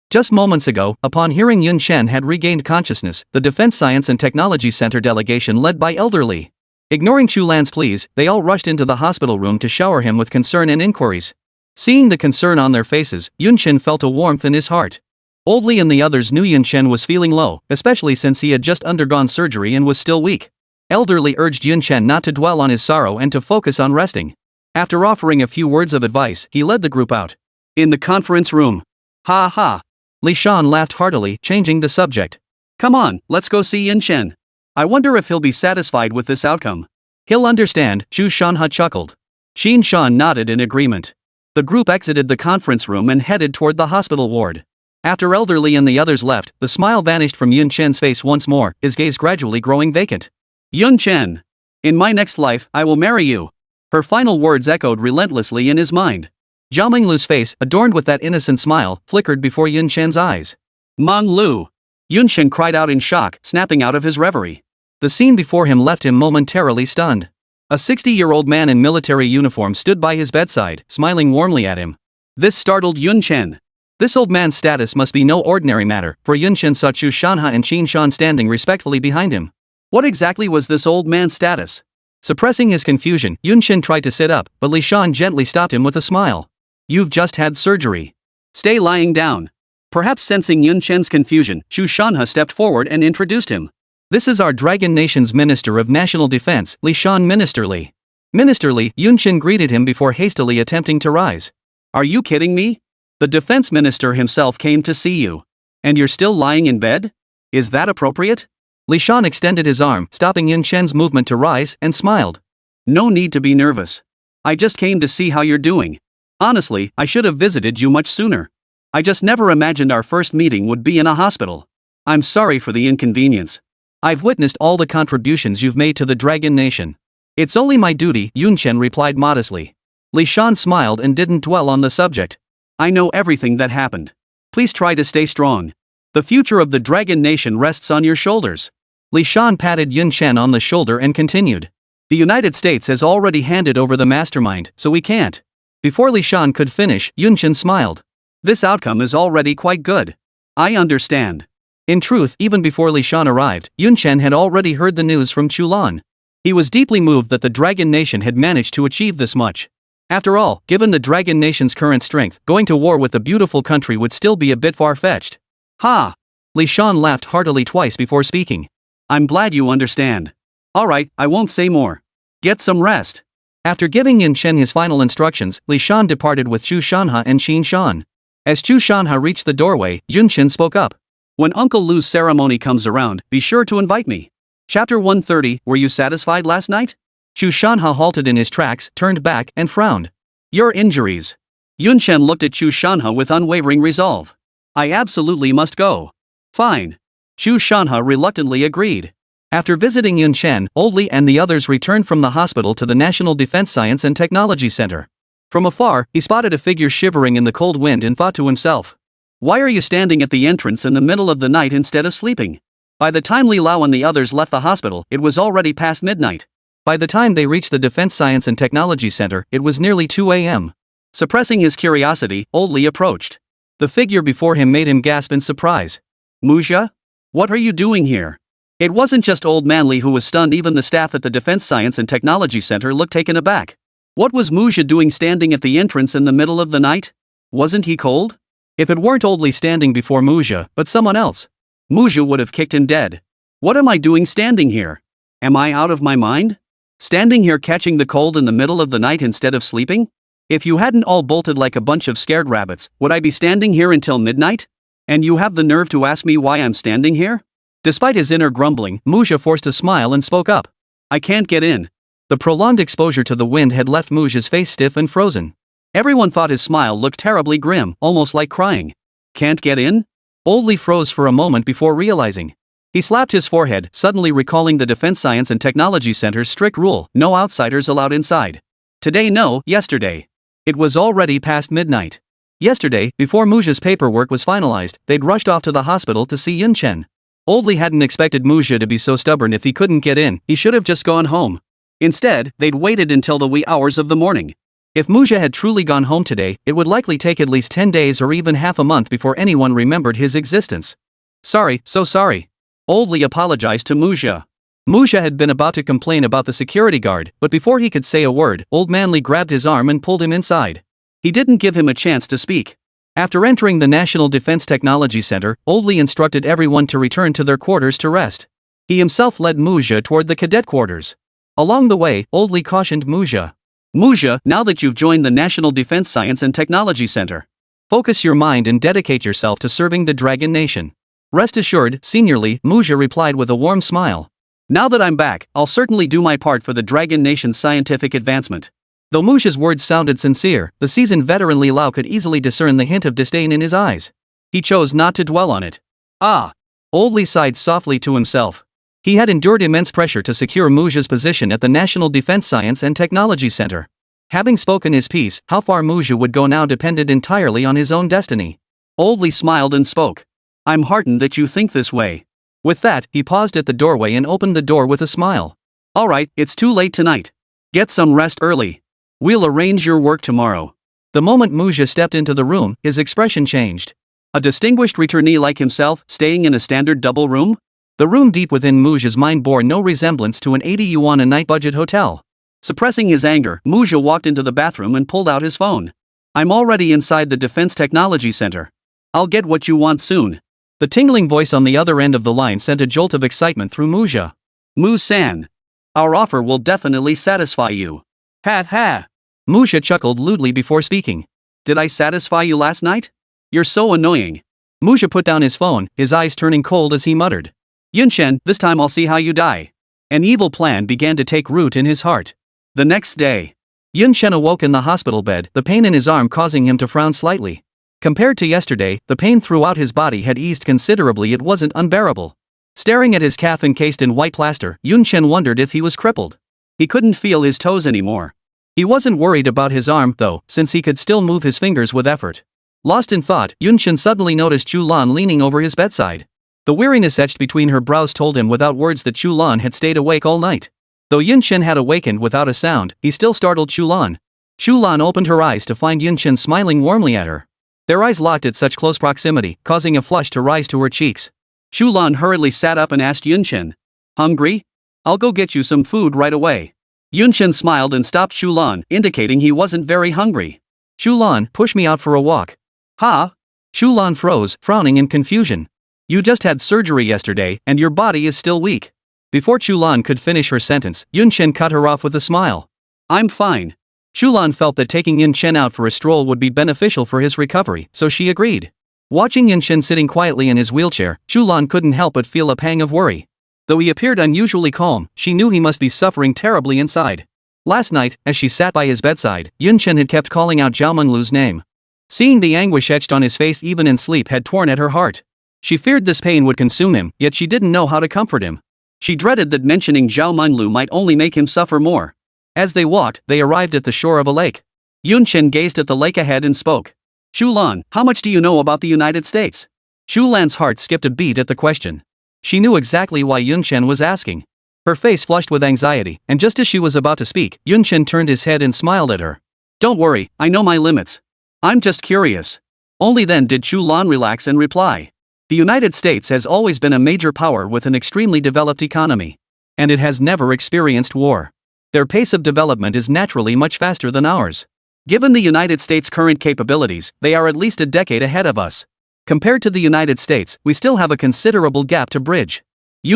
Just moments ago, upon hearing Yun Chen had regained consciousness, the Defense Science and Technology Center delegation led by Elder Li. Ignoring Chu Lan's pleas, they all rushed into the hospital room to shower him with concern and inquiries. Seeing the concern on their faces, Yun Chen felt a warmth in his heart. Old Li and the others knew Yun Chen was feeling low, especially since he had just undergone surgery and was still weak. Elder Li urged Yun Chen not to dwell on his sorrow and to focus on resting. After offering a few words of advice, he led the group out. In the conference room. Ha ha. Li Shan laughed heartily, changing the subject. Come on, let's go see Yun Chen. I wonder if he'll be satisfied with this outcome. He'll understand, Chu Shanha chuckled. Qin Shan nodded in agreement. The group exited the conference room and headed toward the hospital ward. After Elder Li and the others left, the smile vanished from Yun Chen's face once more, his gaze gradually growing vacant. Yun Chen. In my next life, I will marry you. Her final words echoed relentlessly in his mind. Zhao Minglu's face, adorned with that innocent smile, flickered before Yun Chen's eyes. Meng Lu. Yun Chen cried out in shock, snapping out of his reverie. The scene before him left him momentarily stunned. A 60-year-old man in military uniform stood by his bedside, smiling warmly at him. This startled Yun Chen. This old man's status must be no ordinary matter, for Yun Chen saw Chu Shanha and Qin Shan standing respectfully behind him. What exactly was this old man's status? Suppressing his confusion, Yun Chen tried to sit up, but Li Shan gently stopped him with a smile. You've just had surgery. Stay lying down. Perhaps sensing Yun Chen's confusion, Chu Shanha stepped forward and introduced him. This is our Dragon Nation's Minister of National Defense, Li Shan. Minister Li. Minister Li, Yun Chen greeted him before hastily attempting to rise. Are you kidding me? The defense minister himself came to see you. And you're still lying in bed? Is that appropriate? Li Shan extended his arm, stopping Yun Chen's movement to rise, and smiled. No need to be nervous. I just came to see how you're doing. Honestly, I should have visited you much sooner. I just never imagined our first meeting would be in a hospital. I'm sorry for the inconvenience. I've witnessed all the contributions you've made to the Dragon Nation. It's only my duty, Yun Chen replied modestly. Li Shan smiled and didn't dwell on the subject. I know everything that happened. Please try to stay strong. The future of the Dragon Nation rests on your shoulders. Li Shan patted Yun Chen on the shoulder and continued. The United States has already handed over the mastermind, so we can't. Before Li Shan could finish, Yun Chen smiled. This outcome is already quite good. I understand. In truth, even before Li Shan arrived, Yun Chen had already heard the news from Chu Lan. He was deeply moved that the Dragon Nation had managed to achieve this much. After all, given the Dragon Nation's current strength, going to war with a beautiful country would still be a bit far-fetched. Ha! Li Shan laughed heartily twice before speaking. I'm glad you understand. Alright, I won't say more. Get some rest. After giving Yun Chen his final instructions, Li Shan departed with Chu Shanha and Qin Shan. As Chu Shanha reached the doorway, Yun Chen spoke up. When Uncle Lu's ceremony comes around, be sure to invite me. Chapter 130, Were you satisfied last night? Chu Shanha halted in his tracks, turned back, and frowned. Your injuries. Yun Chen looked at Chu Shanha with unwavering resolve. I absolutely must go. Fine. Chu Shanha reluctantly agreed. After visiting Yun Chen, Old Li and the others returned from the hospital to the National Defense Science and Technology Center. From afar, he spotted a figure shivering in the cold wind and thought to himself. Why are you standing at the entrance in the middle of the night instead of sleeping? By the time Li Lao and the others left the hospital, it was already past midnight. By the time they reached the Defense Science and Technology Center, it was nearly 2 a.m. Suppressing his curiosity, Old Li approached. The figure before him made him gasp in surprise. Muzha? What are you doing here? It wasn't just old man Li who was stunned, even the staff at the Defense Science and Technology Center looked taken aback. What was Muzha doing standing at the entrance in the middle of the night? Wasn't he cold? If it weren't Old Li standing before Muzha, but someone else, Muzha would have kicked him dead. What am I doing standing here? Am I out of my mind? Standing here catching the cold in the middle of the night instead of sleeping? If you hadn't all bolted like a bunch of scared rabbits, would I be standing here until midnight? And you have the nerve to ask me why I'm standing here? Despite his inner grumbling, Muzha forced a smile and spoke up. I can't get in. The prolonged exposure to the wind had left Muzha's face stiff and frozen. Everyone thought his smile looked terribly grim, almost like crying. Can't get in? Old Li froze for a moment before realizing. He slapped his forehead, suddenly recalling the Defense Science and Technology Center's strict rule: no outsiders allowed inside. Today no, yesterday. It was already past midnight. Yesterday, before Muzha's paperwork was finalized, they'd rushed off to the hospital to see Yun Chen. Old Li hadn't expected Muzha to be so stubborn. If he couldn't get in, he should have just gone home. Instead, they'd waited until the wee hours of the morning. If Muzha had truly gone home today, it would likely take at least 10 days or even half a month before anyone remembered his existence. Sorry, so sorry. Old Li apologized to Muzha. Muzha had been about to complain about the security guard, but before he could say a word, Old Man Li grabbed his arm and pulled him inside. He didn't give him a chance to speak. After entering the National Defense Technology Center, Old Li instructed everyone to return to their quarters to rest. He himself led Muzha toward the cadet quarters. Along the way, Old Li cautioned Muzha. Muzha, now that you've joined the National Defense Science and Technology Center, focus your mind and dedicate yourself to serving the Dragon Nation. Rest assured, Senior Li, Muzha replied with a warm smile. Now that I'm back, I'll certainly do my part for the Dragon Nation's scientific advancement. Though Muzha's words sounded sincere, the seasoned veteran Li Lao could easily discern the hint of disdain in his eyes. He chose not to dwell on it. Ah! Old Li sighed softly to himself. He had endured immense pressure to secure Muzha's position at the National Defense Science and Technology Center. Having spoken his piece, how far Muzha would go now depended entirely on his own destiny. Old Li smiled and spoke. I'm heartened that you think this way. With that, he paused at the doorway and opened the door with a smile. Alright, it's too late tonight. Get some rest early. We'll arrange your work tomorrow. The moment Muzha stepped into the room, his expression changed. A distinguished returnee like himself, staying in a standard double room? The room deep within Muzha's mind bore no resemblance to an 80 yuan a night budget hotel. Suppressing his anger, Muzha walked into the bathroom and pulled out his phone. I'm already inside the Defense Technology Center. I'll get what you want soon. The tingling voice on the other end of the line sent a jolt of excitement through Muzha. Mu-san. Our offer will definitely satisfy you. Ha ha. Muzha chuckled lewdly before speaking. Did I satisfy you last night? You're so annoying. Muzha put down his phone, his eyes turning cold as he muttered. Yun Chen, this time I'll see how you die. An evil plan began to take root in his heart. The next day, Yun Chen awoke in the hospital bed, the pain in his arm causing him to frown slightly. Compared to yesterday, the pain throughout his body had eased considerably. It wasn't unbearable. Staring at his calf encased in white plaster, Yun Chen wondered if he was crippled. He couldn't feel his toes anymore. He wasn't worried about his arm, though, since he could still move his fingers with effort. Lost in thought, Yun Chen suddenly noticed Chu Lan leaning over his bedside. The weariness etched between her brows told him without words that Chu Lan had stayed awake all night. Though Yun Chen had awakened without a sound, he still startled Chu Lan. Chu Lan opened her eyes to find Yun Chen smiling warmly at her. Their eyes locked at such close proximity, causing a flush to rise to her cheeks. Chu Lan hurriedly sat up and asked Yun Chen, "Hungry? I'll go get you some food right away." Yun Chen smiled and stopped Chu Lan, indicating he wasn't very hungry. "Chu Lan, push me out for a walk." "Huh?" Chu Lan froze, frowning in confusion. "You just had surgery yesterday, and your body is still weak." Before Chu Lan could finish her sentence, Yun Chen cut her off with a smile. "I'm fine." Chu Lan felt that taking Yun Chen out for a stroll would be beneficial for his recovery, so she agreed. Watching Yun Chen sitting quietly in his wheelchair, Chu Lan couldn't help but feel a pang of worry. Though he appeared unusually calm, she knew he must be suffering terribly inside. Last night, as she sat by his bedside, Yun Chen had kept calling out Zhao Menglu's name. Seeing the anguish etched on his face even in sleep had torn at her heart. She feared this pain would consume him, yet she didn't know how to comfort him. She dreaded that mentioning Zhao Menglu might only make him suffer more. As they walked, they arrived at the shore of a lake. Yun Chen gazed at the lake ahead and spoke. "Chu Lan, how much do you know about the United States?" Chu Lan's heart skipped a beat at the question. She knew exactly why Yun Chen was asking. Her face flushed with anxiety, and just as she was about to speak, Yun Chen turned his head and smiled at her. Don't worry, I know my limits. I'm just curious. Only then did Chu Lan relax and reply. The United States has always been a major power with an extremely developed economy. And it has never experienced war. Their pace of development is naturally much faster than ours. Given the United States' current capabilities, they are at least a decade ahead of us. Compared to the United States, we still have a considerable gap to bridge.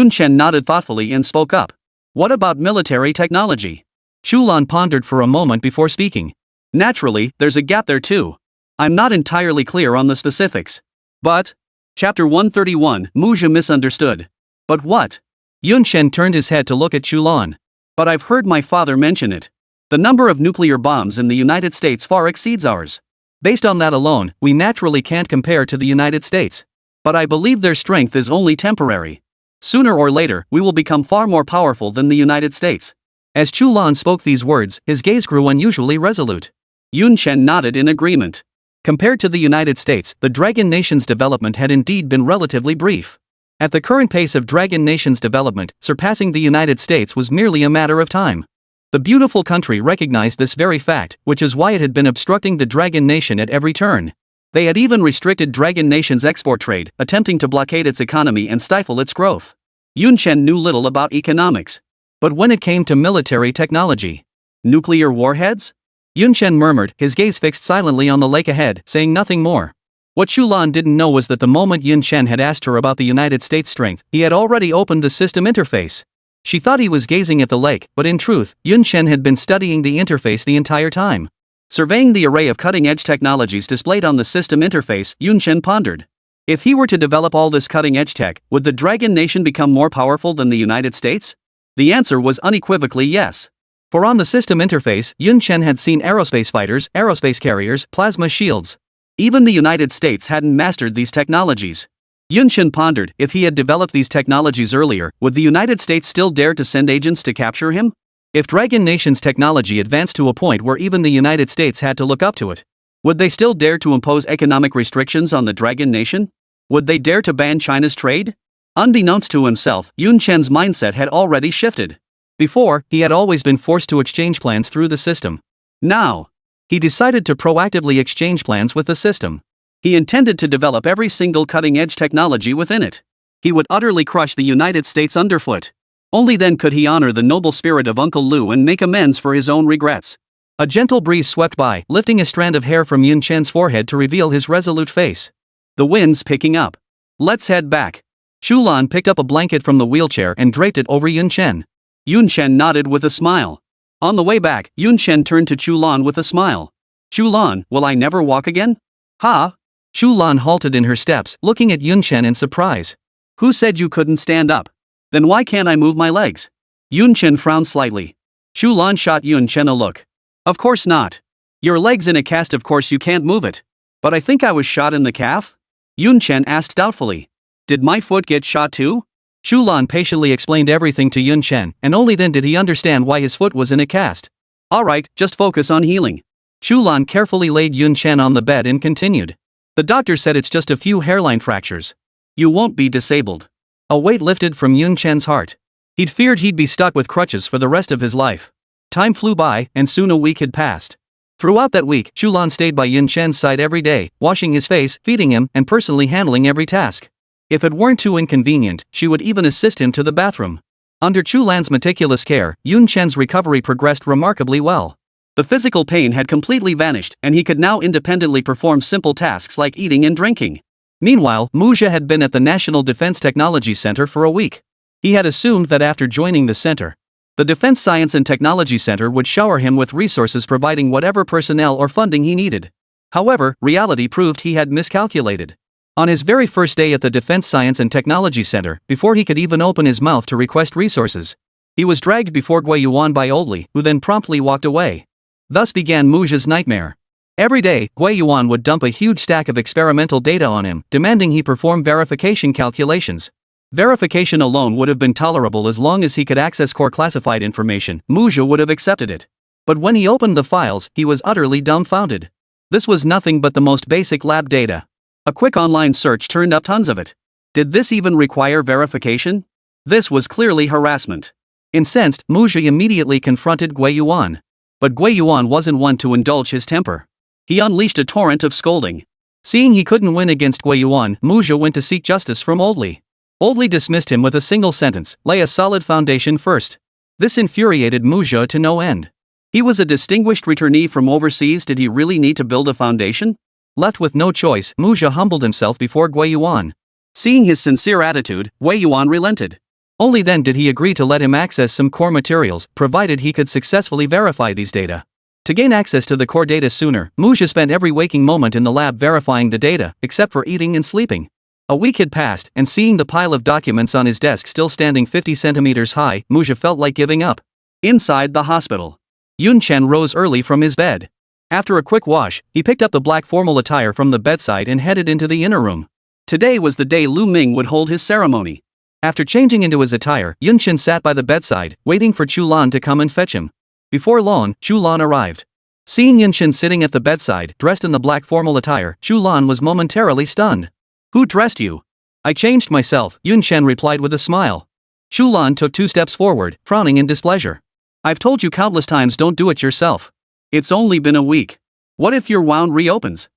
Chen nodded thoughtfully and spoke up. What about military technology? Chu Lan pondered for a moment before speaking. Naturally, there's a gap there too. I'm not entirely clear on the specifics. But... Chapter 131, Muzha misunderstood. But what? Chen turned his head to look at Chu Lan. But I've heard my father mention it. The number of nuclear bombs in the United States far exceeds ours. Based on that alone, we naturally can't compare to the United States. But I believe their strength is only temporary. Sooner or later, we will become far more powerful than the United States. As Chu Lan spoke these words, his gaze grew unusually resolute. Chen nodded in agreement. Compared to the United States, the Dragon Nation's development had indeed been relatively brief. At the current pace of Dragon Nation's development, surpassing the United States was merely a matter of time. The beautiful country recognized this very fact, which is why it had been obstructing the Dragon Nation at every turn. They had even restricted Dragon Nation's export trade, attempting to blockade its economy and stifle its growth. Chen knew little about economics. But when it came to military technology, nuclear warheads? Chen murmured, his gaze fixed silently on the lake ahead, saying nothing more. What Chu Lan didn't know was that the moment Chen had asked her about the United States' strength, he had already opened the system interface. She thought he was gazing at the lake, but in truth, Chen had been studying the interface the entire time. Surveying the array of cutting-edge technologies displayed on the system interface, Chen pondered. If he were to develop all this cutting-edge tech, would the Dragon Nation become more powerful than the United States? The answer was unequivocally yes. For on the system interface, Chen had seen aerospace fighters, aerospace carriers, plasma shields. Even the United States hadn't mastered these technologies. Chen pondered, if he had developed these technologies earlier, would the United States still dare to send agents to capture him? If Dragon Nation's technology advanced to a point where even the United States had to look up to it, would they still dare to impose economic restrictions on the Dragon Nation? Would they dare to ban China's trade? Unbeknownst to himself, Chen's mindset had already shifted. Before, he had always been forced to exchange plans through the system. Now, he decided to proactively exchange plans with the system. He intended to develop every single cutting-edge technology within it. He would utterly crush the United States underfoot. Only then could he honor the noble spirit of Uncle Lu and make amends for his own regrets. A gentle breeze swept by, lifting a strand of hair from Chen's forehead to reveal his resolute face. The wind's picking up. Let's head back. Chu Lan picked up a blanket from the wheelchair and draped it over Chen. Chen nodded with a smile. On the way back, Chen turned to Chu Lan with a smile. Chu Lan, will I never walk again? Ha? Chu Lan halted in her steps, looking at Chen in surprise. Who said you couldn't stand up? Then why can't I move my legs? Chen frowned slightly. Chu Lan shot Chen a look. Of course not. Your leg's in a cast, of course you can't move it. But I think I was shot in the calf? Chen asked doubtfully. Did my foot get shot too? Chu Lan patiently explained everything to Chen, and only then did he understand why his foot was in a cast. Alright, just focus on healing. Chu Lan carefully laid Chen on the bed and continued. The doctor said it's just a few hairline fractures. You won't be disabled. A weight lifted from Chen's heart. He'd feared he'd be stuck with crutches for the rest of his life. Time flew by, and soon a week had passed. Throughout that week, Chu Lan stayed by Chen's side every day, washing his face, feeding him, and personally handling every task. If it weren't too inconvenient, she would even assist him to the bathroom. Under Chu Lan's meticulous care, Chen's recovery progressed remarkably well. The physical pain had completely vanished, and he could now independently perform simple tasks like eating and drinking. Meanwhile, Muzha had been at the National Defense Technology Center for a week. He had assumed that after joining the center, the Defense Science and Technology Center would shower him with resources providing whatever personnel or funding he needed. However, reality proved he had miscalculated. On his very first day at the Defense Science and Technology Center, before he could even open his mouth to request resources, he was dragged before Gui Yuan by Oldli, who then promptly walked away. Thus began Muzha's nightmare. Every day, Gui Yuan would dump a huge stack of experimental data on him, demanding he perform verification calculations. Verification alone would have been tolerable as long as he could access core classified information. Muzha would have accepted it. But when he opened the files, he was utterly dumbfounded. This was nothing but the most basic lab data. A quick online search turned up tons of it. Did this even require verification? This was clearly harassment. Incensed, Muzha immediately confronted Gui Yuan. But Gui Yuan wasn't one to indulge his temper. He unleashed a torrent of scolding. Seeing he couldn't win against Gui Yuan, Muzha went to seek justice from Old Li. Old Li dismissed him with a single sentence: lay a solid foundation first. This infuriated Muzha to no end. He was a distinguished returnee from overseas. Did he really need to build a foundation? Left with no choice, Muzha humbled himself before Gui Yuan. Seeing his sincere attitude, Gui Yuan relented. Only then did he agree to let him access some core materials, provided he could successfully verify these data. To gain access to the core data sooner, Muzha spent every waking moment in the lab verifying the data, except for eating and sleeping. A week had passed, and seeing the pile of documents on his desk still standing 50 centimeters high, Muzha felt like giving up. Inside the hospital, Chen rose early from his bed. After a quick wash, he picked up the black formal attire from the bedside and headed into the inner room. Today was the day Lu Ming would hold his ceremony. After changing into his attire, Chen sat by the bedside, waiting for Chu Lan to come and fetch him. Before long, Chu Lan arrived. Seeing Chen sitting at the bedside, dressed in the black formal attire, Chu Lan was momentarily stunned. Who dressed you? I changed myself, Chen replied with a smile. Chu Lan took 2 steps forward, frowning in displeasure. I've told you countless times, don't do it yourself. It's only been a week. What if your wound reopens?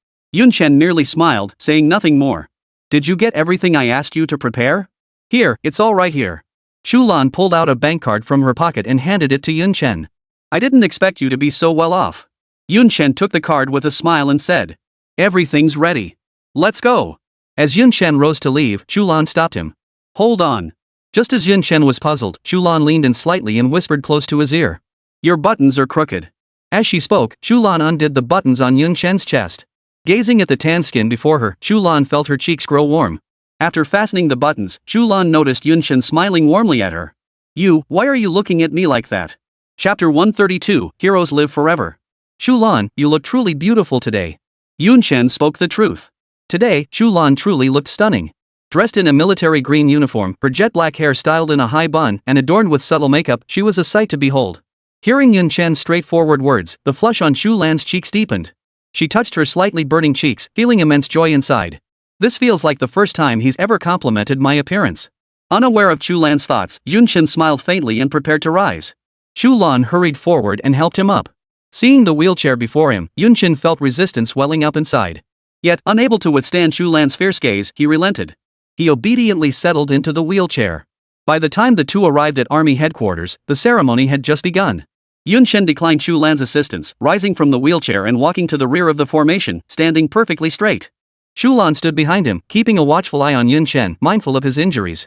Chen merely smiled, saying nothing more. Did you get everything I asked you to prepare? Here, it's all right here. Chu Lan pulled out a bank card from her pocket and handed it to Chen. I didn't expect you to be so well off. Chen took the card with a smile and said, everything's ready. Let's go. As Chen rose to leave, Chu Lan stopped him. Hold on. Just as Chen was puzzled, Chu Lan leaned in slightly and whispered close to his ear. Your buttons are crooked. As she spoke, Chu Lan undid the buttons on Chen's chest. Gazing at the tan skin before her, Chu Lan felt her cheeks grow warm. After fastening the buttons, Chu Lan noticed Chen smiling warmly at her. Why are you looking at me like that? Chapter 132, Heroes Live Forever. Chu Lan, you look truly beautiful today. Chen spoke the truth. Today, Chu Lan truly looked stunning. Dressed in a military green uniform, her jet black hair styled in a high bun, and adorned with subtle makeup, she was a sight to behold. Hearing Chen's straightforward words, the flush on Chu Lan's cheeks deepened. She touched her slightly burning cheeks, feeling immense joy inside. This feels like the first time he's ever complimented my appearance. Unaware of Chu Lan's thoughts, Chen smiled faintly and prepared to rise. Chu Lan hurried forward and helped him up. Seeing the wheelchair before him, Chen felt resistance welling up inside. Yet, unable to withstand Chu Lan's fierce gaze, he relented. He obediently settled into the wheelchair. By the time the two arrived at army headquarters, the ceremony had just begun. Chen declined Chu Lan's assistance, rising from the wheelchair and walking to the rear of the formation, standing perfectly straight. Chu Lan stood behind him, keeping a watchful eye on Chen, mindful of his injuries.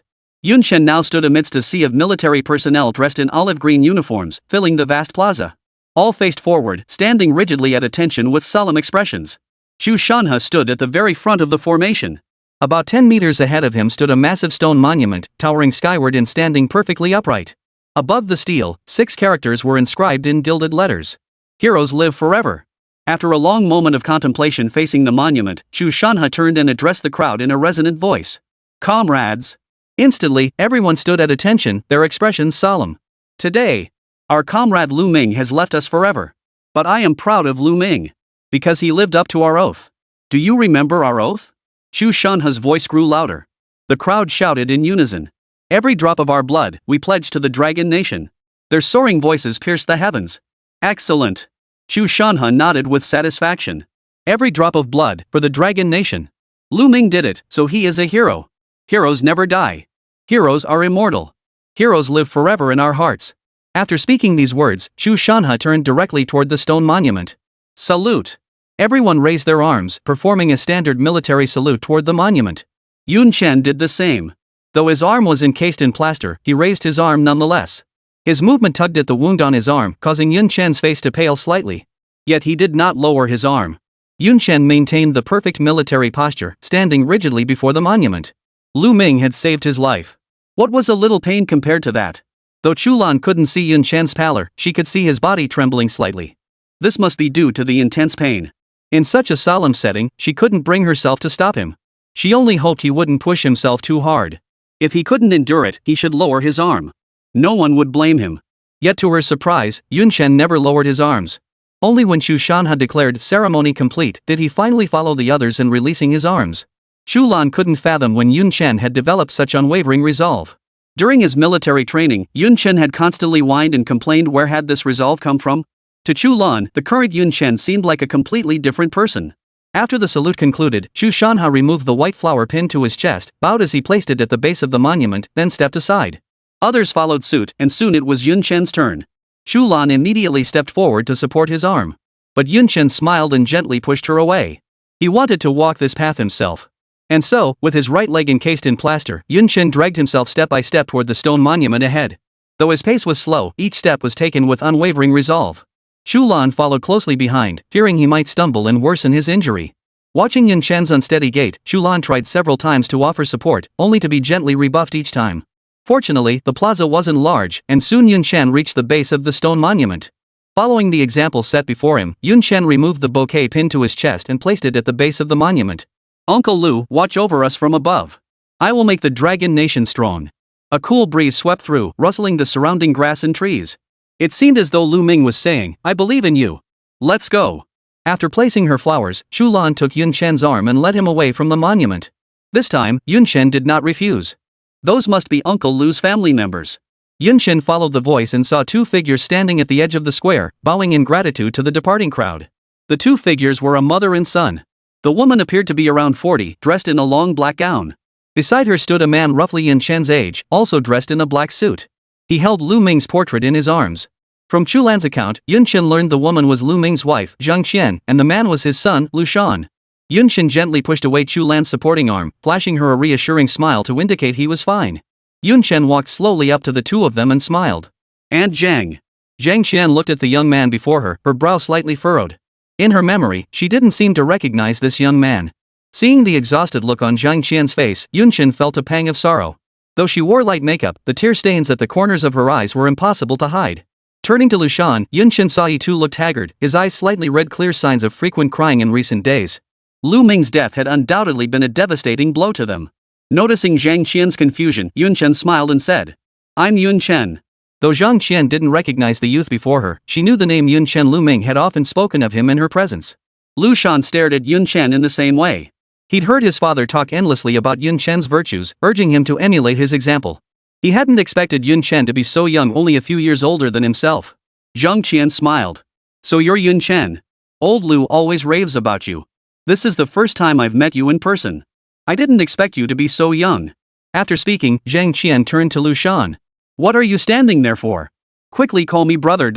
Chen now stood amidst a sea of military personnel dressed in olive green uniforms, filling the vast plaza. All faced forward, standing rigidly at attention with solemn expressions. Chu Shanhe stood at the very front of the formation. About 10 meters ahead of him stood a massive stone monument, towering skyward and standing perfectly upright. Above the stele, 6 characters were inscribed in gilded letters. Heroes live forever. After a long moment of contemplation facing the monument, Chu Shanhe turned and addressed the crowd in a resonant voice. Comrades! Instantly, everyone stood at attention, their expressions solemn. Today, our comrade Lu Ming has left us forever. But I am proud of Lu Ming. Because he lived up to our oath. Do you remember our oath? Chu Shanhe's voice grew louder. The crowd shouted in unison. Every drop of our blood, we pledge to the Dragon Nation. Their soaring voices pierced the heavens. Excellent. Chu Shanhe nodded with satisfaction. Every drop of blood, for the Dragon Nation. Lu Ming did it, so he is a hero. Heroes never die. Heroes are immortal. Heroes live forever in our hearts. After speaking these words, Chu Shanhe turned directly toward the stone monument. Salute. Everyone raised their arms, performing a standard military salute toward the monument. Chen did the same. Though his arm was encased in plaster, he raised his arm nonetheless. His movement tugged at the wound on his arm, causing Chen's face to pale slightly. Yet he did not lower his arm. Chen maintained the perfect military posture, standing rigidly before the monument. Lu Ming had saved his life. What was a little pain compared to that? Though Chu Lan couldn't see Chen's pallor, she could see his body trembling slightly. This must be due to the intense pain. In such a solemn setting, she couldn't bring herself to stop him. She only hoped he wouldn't push himself too hard. If he couldn't endure it, he should lower his arm. No one would blame him. Yet to her surprise, Chen never lowered his arms. Only when Chu Shanhe declared ceremony complete did he finally follow the others in releasing his arms. Chu Lan couldn't fathom when Chen had developed such unwavering resolve. During his military training, Chen had constantly whined and complained. Where had this resolve come from? To Chu Lan, the current Yun Chen seemed like a completely different person. After the salute concluded, Chu Shanha removed the white flower pinned to his chest, bowed as he placed it at the base of the monument, then stepped aside. Others followed suit, and soon it was Yun Chen's turn. Chu Lan immediately stepped forward to support his arm. But Yun Chen smiled and gently pushed her away. He wanted to walk this path himself. And so, with his right leg encased in plaster, Yun Chen dragged himself step by step toward the stone monument ahead. Though his pace was slow, each step was taken with unwavering resolve. Chu Lan followed closely behind, fearing he might stumble and worsen his injury. Watching Yun Chen's unsteady gait, Chu Lan tried several times to offer support, only to be gently rebuffed each time. Fortunately, the plaza wasn't large, and soon Yun Chen reached the base of the stone monument. Following the example set before him, Yun Chen removed the bouquet pinned to his chest and placed it at the base of the monument. "Uncle Lu, watch over us from above. I will make the Dragon Nation strong." A cool breeze swept through, rustling the surrounding grass and trees. It seemed as though Lu Ming was saying, "I believe in you. Let's go." After placing her flowers, Chu Lan took Yun Chen's arm and led him away from the monument. This time, Yun Chen did not refuse. Those must be Uncle Lu's family members. Yun Chen followed the voice and saw two figures standing at the edge of the square, bowing in gratitude to the departing crowd. The two figures were a mother and son. The woman appeared to be around 40, dressed in a long black gown. Beside her stood a man roughly Yun Chen's age, also dressed in a black suit. He held Lu Ming's portrait in his arms. From Chu Lan's account, Yun Chen learned the woman was Lu Ming's wife, Zhang Qian, and the man was his son, Lu Shan. Yun Chen gently pushed away Chu Lan's supporting arm, flashing her a reassuring smile to indicate he was fine. Yun Chen walked slowly up to the two of them and smiled. "Aunt Zhang." Zhang Qian looked at the young man before her, her brow slightly furrowed. In her memory, she didn't seem to recognize this young man. Seeing the exhausted look on Zhang Qian's face, Yun Chen felt a pang of sorrow. Though she wore light makeup, the tear stains at the corners of her eyes were impossible to hide. Turning to Lu Shan, Yun Chen saw he too looked haggard, his eyes slightly red, clear signs of frequent crying in recent days. Lu Ming's death had undoubtedly been a devastating blow to them. Noticing Zhang Qian's confusion, Yun Chen smiled and said, "I'm Yun Chen." Though Zhang Qian didn't recognize the youth before her, she knew the name Yun Chen. Lu Ming had often spoken of him in her presence. Lu Shan stared at Yun Chen in the same way. He'd heard his father talk endlessly about Yun Chen's virtues, urging him to emulate his example. He hadn't expected Yun Chen to be so young, only a few years older than himself. Zhang Qian smiled. "So you're Yun Chen. Old Lu always raves about you. This is the first time I've met you in person. I didn't expect you to be so young." After speaking, Zhang Qian turned to Lu Shan. "What are you standing there for? Quickly call me brother.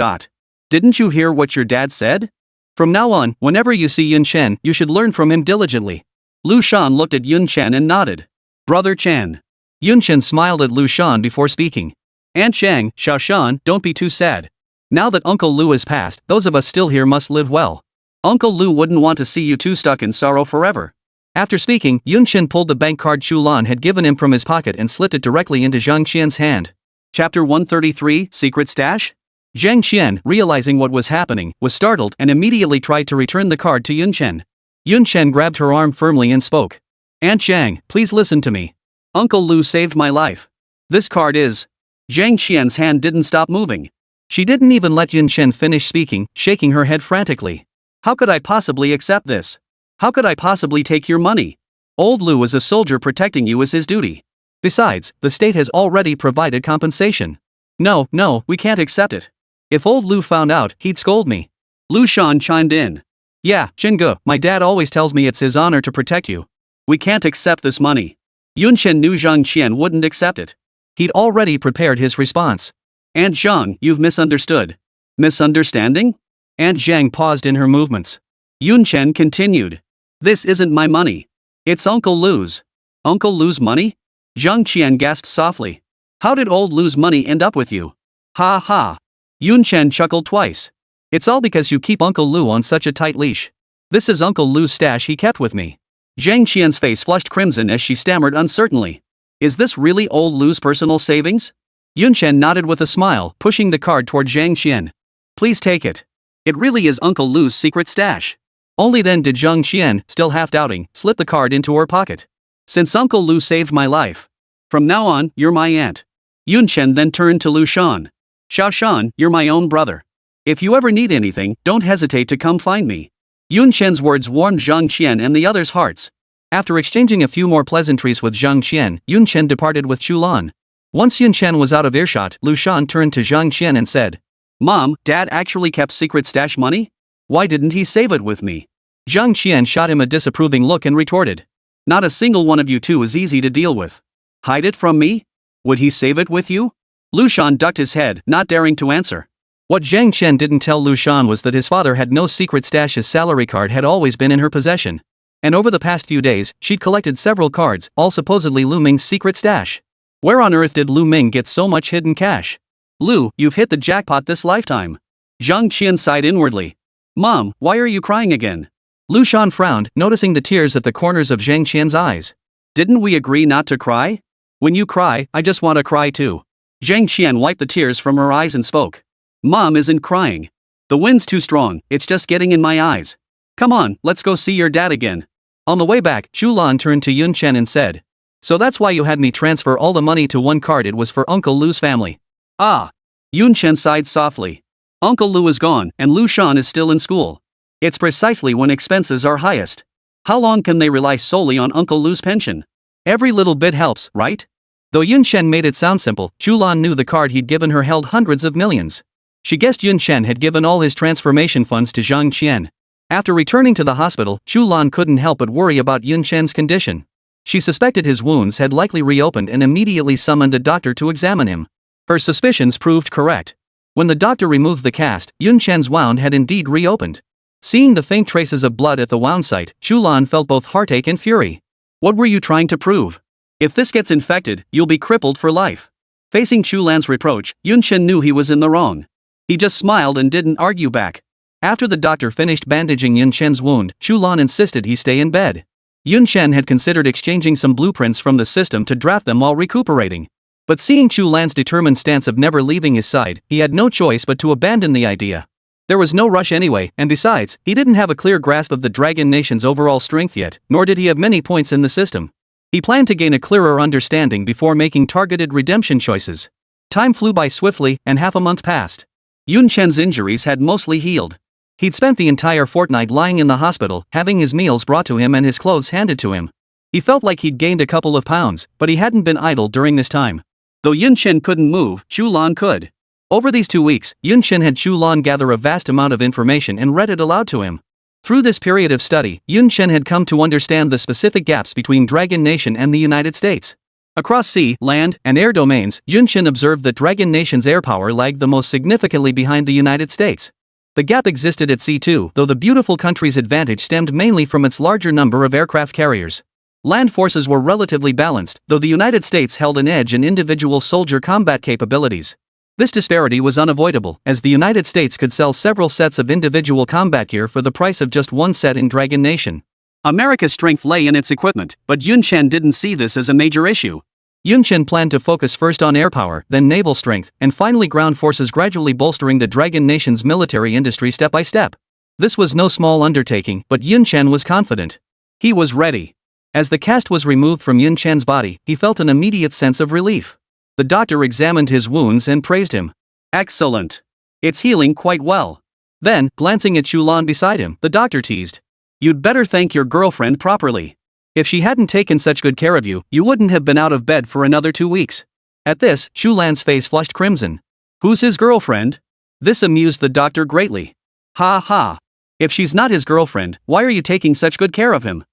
Didn't you hear what your dad said? From now on, whenever you see Yun Chen, you should learn from him diligently." Lu Shan looked at Yun Chen and nodded. "Brother Chen." Yun Chen smiled at Lu Shan before speaking. "Aunt Zhang, Xiao Shan, don't be too sad. Now that Uncle Lu has passed, those of us still here must live well. Uncle Lu wouldn't want to see you two stuck in sorrow forever." After speaking, Yun Chen pulled the bank card Chu Lan had given him from his pocket and slipped it directly into Zhang Qian's hand. Chapter 133, Secret Stash? Zhang Qian, realizing what was happening, was startled and immediately tried to return the card to Yun Chen. Yun Chen grabbed her arm firmly and spoke. "Aunt Zhang, please listen to me. Uncle Lu saved my life. This card is..." Zhang Qian's hand didn't stop moving. She didn't even let Yun Chen finish speaking, shaking her head frantically. "How could I possibly accept this? How could I possibly take your money? Old Lu is a soldier, protecting you is his duty. Besides, the state has already provided compensation. No, we can't accept it. If old Lu found out, he'd scold me." Lu Shan chimed in. "Yeah, Jingge, my dad always tells me it's his honor to protect you. We can't accept this money." Yun Chen knew Zhang Qian wouldn't accept it. He'd already prepared his response. "Aunt Zhang, you've misunderstood." "Misunderstanding?" Aunt Zhang paused in her movements. Yun Chen continued. "This isn't my money. It's Uncle Lu's." "Uncle Lu's money?" Zhang Qian gasped softly. "How did old Lu's money end up with you?" "Ha ha." Yun Chen chuckled twice. "It's all because you keep Uncle Lu on such a tight leash. This is Uncle Lu's stash he kept with me." Zhang Qian's face flushed crimson as she stammered uncertainly. "Is this really old Lu's personal savings?" Yun Chen nodded with a smile, pushing the card toward Zhang Qian. "Please take it. It really is Uncle Lu's secret stash." Only then did Zhang Qian, still half doubting, slip the card into her pocket. "Since Uncle Lu saved my life, from now on, you're my aunt." Yun Chen then turned to Lu Shan. "Xiao Shan, you're my own brother. If you ever need anything, don't hesitate to come find me." Yun Chen's words warmed Zhang Qian and the others' hearts. After exchanging a few more pleasantries with Zhang Qian, Yun Chen departed with Chu Lan. Once Yun Chen was out of earshot, Lu Shan turned to Zhang Qian and said, Mom, Dad actually kept secret stash money? Why didn't he save it with me? Zhang Qian shot him a disapproving look and retorted. Not a single one of you two is easy to deal with. Hide it from me? Would he save it with you? Lu Shan ducked his head, not daring to answer. What Zhang Qian didn't tell Lu Shan was that his father had no secret stash. His salary card had always been in her possession. And over the past few days, she'd collected several cards, all supposedly Lu Ming's secret stash. Where on earth did Lu Ming get so much hidden cash? Lu, you've hit the jackpot this lifetime. Zhang Qian sighed inwardly. Mom, why are you crying again? Lu Shan frowned, noticing the tears at the corners of Zhang Qian's eyes. Didn't we agree not to cry? When you cry, I just want to cry too. Zhang Qian wiped the tears from her eyes and spoke. Mom isn't crying. The wind's too strong, it's just getting in my eyes. Come on, let's go see your dad again. On the way back, Chu Lan turned to Yun Chen and said. So that's why you had me transfer all the money to one card. It was for Uncle Lu's family. Ah. Yun Chen sighed softly. Uncle Lu is gone, and Lu Shan is still in school. It's precisely when expenses are highest. How long can they rely solely on Uncle Lu's pension? Every little bit helps, right? Though Yun Chen made it sound simple, Chu Lan knew the card he'd given her held hundreds of millions. She guessed Yun Chen had given all his transformation funds to Zhang Qian. After returning to the hospital, Chu Lan couldn't help but worry about Yun Chen's condition. She suspected his wounds had likely reopened and immediately summoned a doctor to examine him. Her suspicions proved correct. When the doctor removed the cast, Yun Chen's wound had indeed reopened. Seeing the faint traces of blood at the wound site, Chu Lan felt both heartache and fury. What were you trying to prove? If this gets infected, you'll be crippled for life. Facing Chu Lan's reproach, Yun Chen knew he was in the wrong. He just smiled and didn't argue back. After the doctor finished bandaging Yun Chen's wound, Chu Lan insisted he stay in bed. Yun Chen had considered exchanging some blueprints from the system to draft them while recuperating. But seeing Chu Lan's determined stance of never leaving his side, he had no choice but to abandon the idea. There was no rush anyway, and besides, he didn't have a clear grasp of the Dragon Nation's overall strength yet, nor did he have many points in the system. He planned to gain a clearer understanding before making targeted redemption choices. Time flew by swiftly, and half a month passed. Yun Chen's injuries had mostly healed. He'd spent the entire fortnight lying in the hospital, having his meals brought to him and his clothes handed to him. He felt like he'd gained a couple of pounds, but he hadn't been idle during this time. Though Yun Chen couldn't move, Chu Lan could. Over these 2 weeks, Yun Chen had Chu Lan gather a vast amount of information and read it aloud to him. Through this period of study, Yun Chen had come to understand the specific gaps between Dragon Nation and the United States. Across sea, land, and air domains, Yun Chen observed that Dragon Nation's air power lagged the most significantly behind the United States. The gap existed at sea too, though the beautiful country's advantage stemmed mainly from its larger number of aircraft carriers. Land forces were relatively balanced, though the United States held an edge in individual soldier combat capabilities. This disparity was unavoidable, as the United States could sell several sets of individual combat gear for the price of just one set in Dragon Nation. America's strength lay in its equipment, but Yun Chen didn't see this as a major issue. Yun Chen planned to focus first on air power, then naval strength, and finally ground forces, gradually bolstering the Dragon Nation's military industry step by step. This was no small undertaking, but Yun Chen was confident. He was ready. As the cast was removed from Yun Chen's body, he felt an immediate sense of relief. The doctor examined his wounds and praised him. Excellent. It's healing quite well. Then, glancing at Chu Lan beside him, the doctor teased. You'd better thank your girlfriend properly. If she hadn't taken such good care of you, you wouldn't have been out of bed for another 2 weeks. At this, Chu Lan's face flushed crimson. Who's his girlfriend? This amused the doctor greatly. Ha ha. If she's not his girlfriend, why are you taking such good care of him?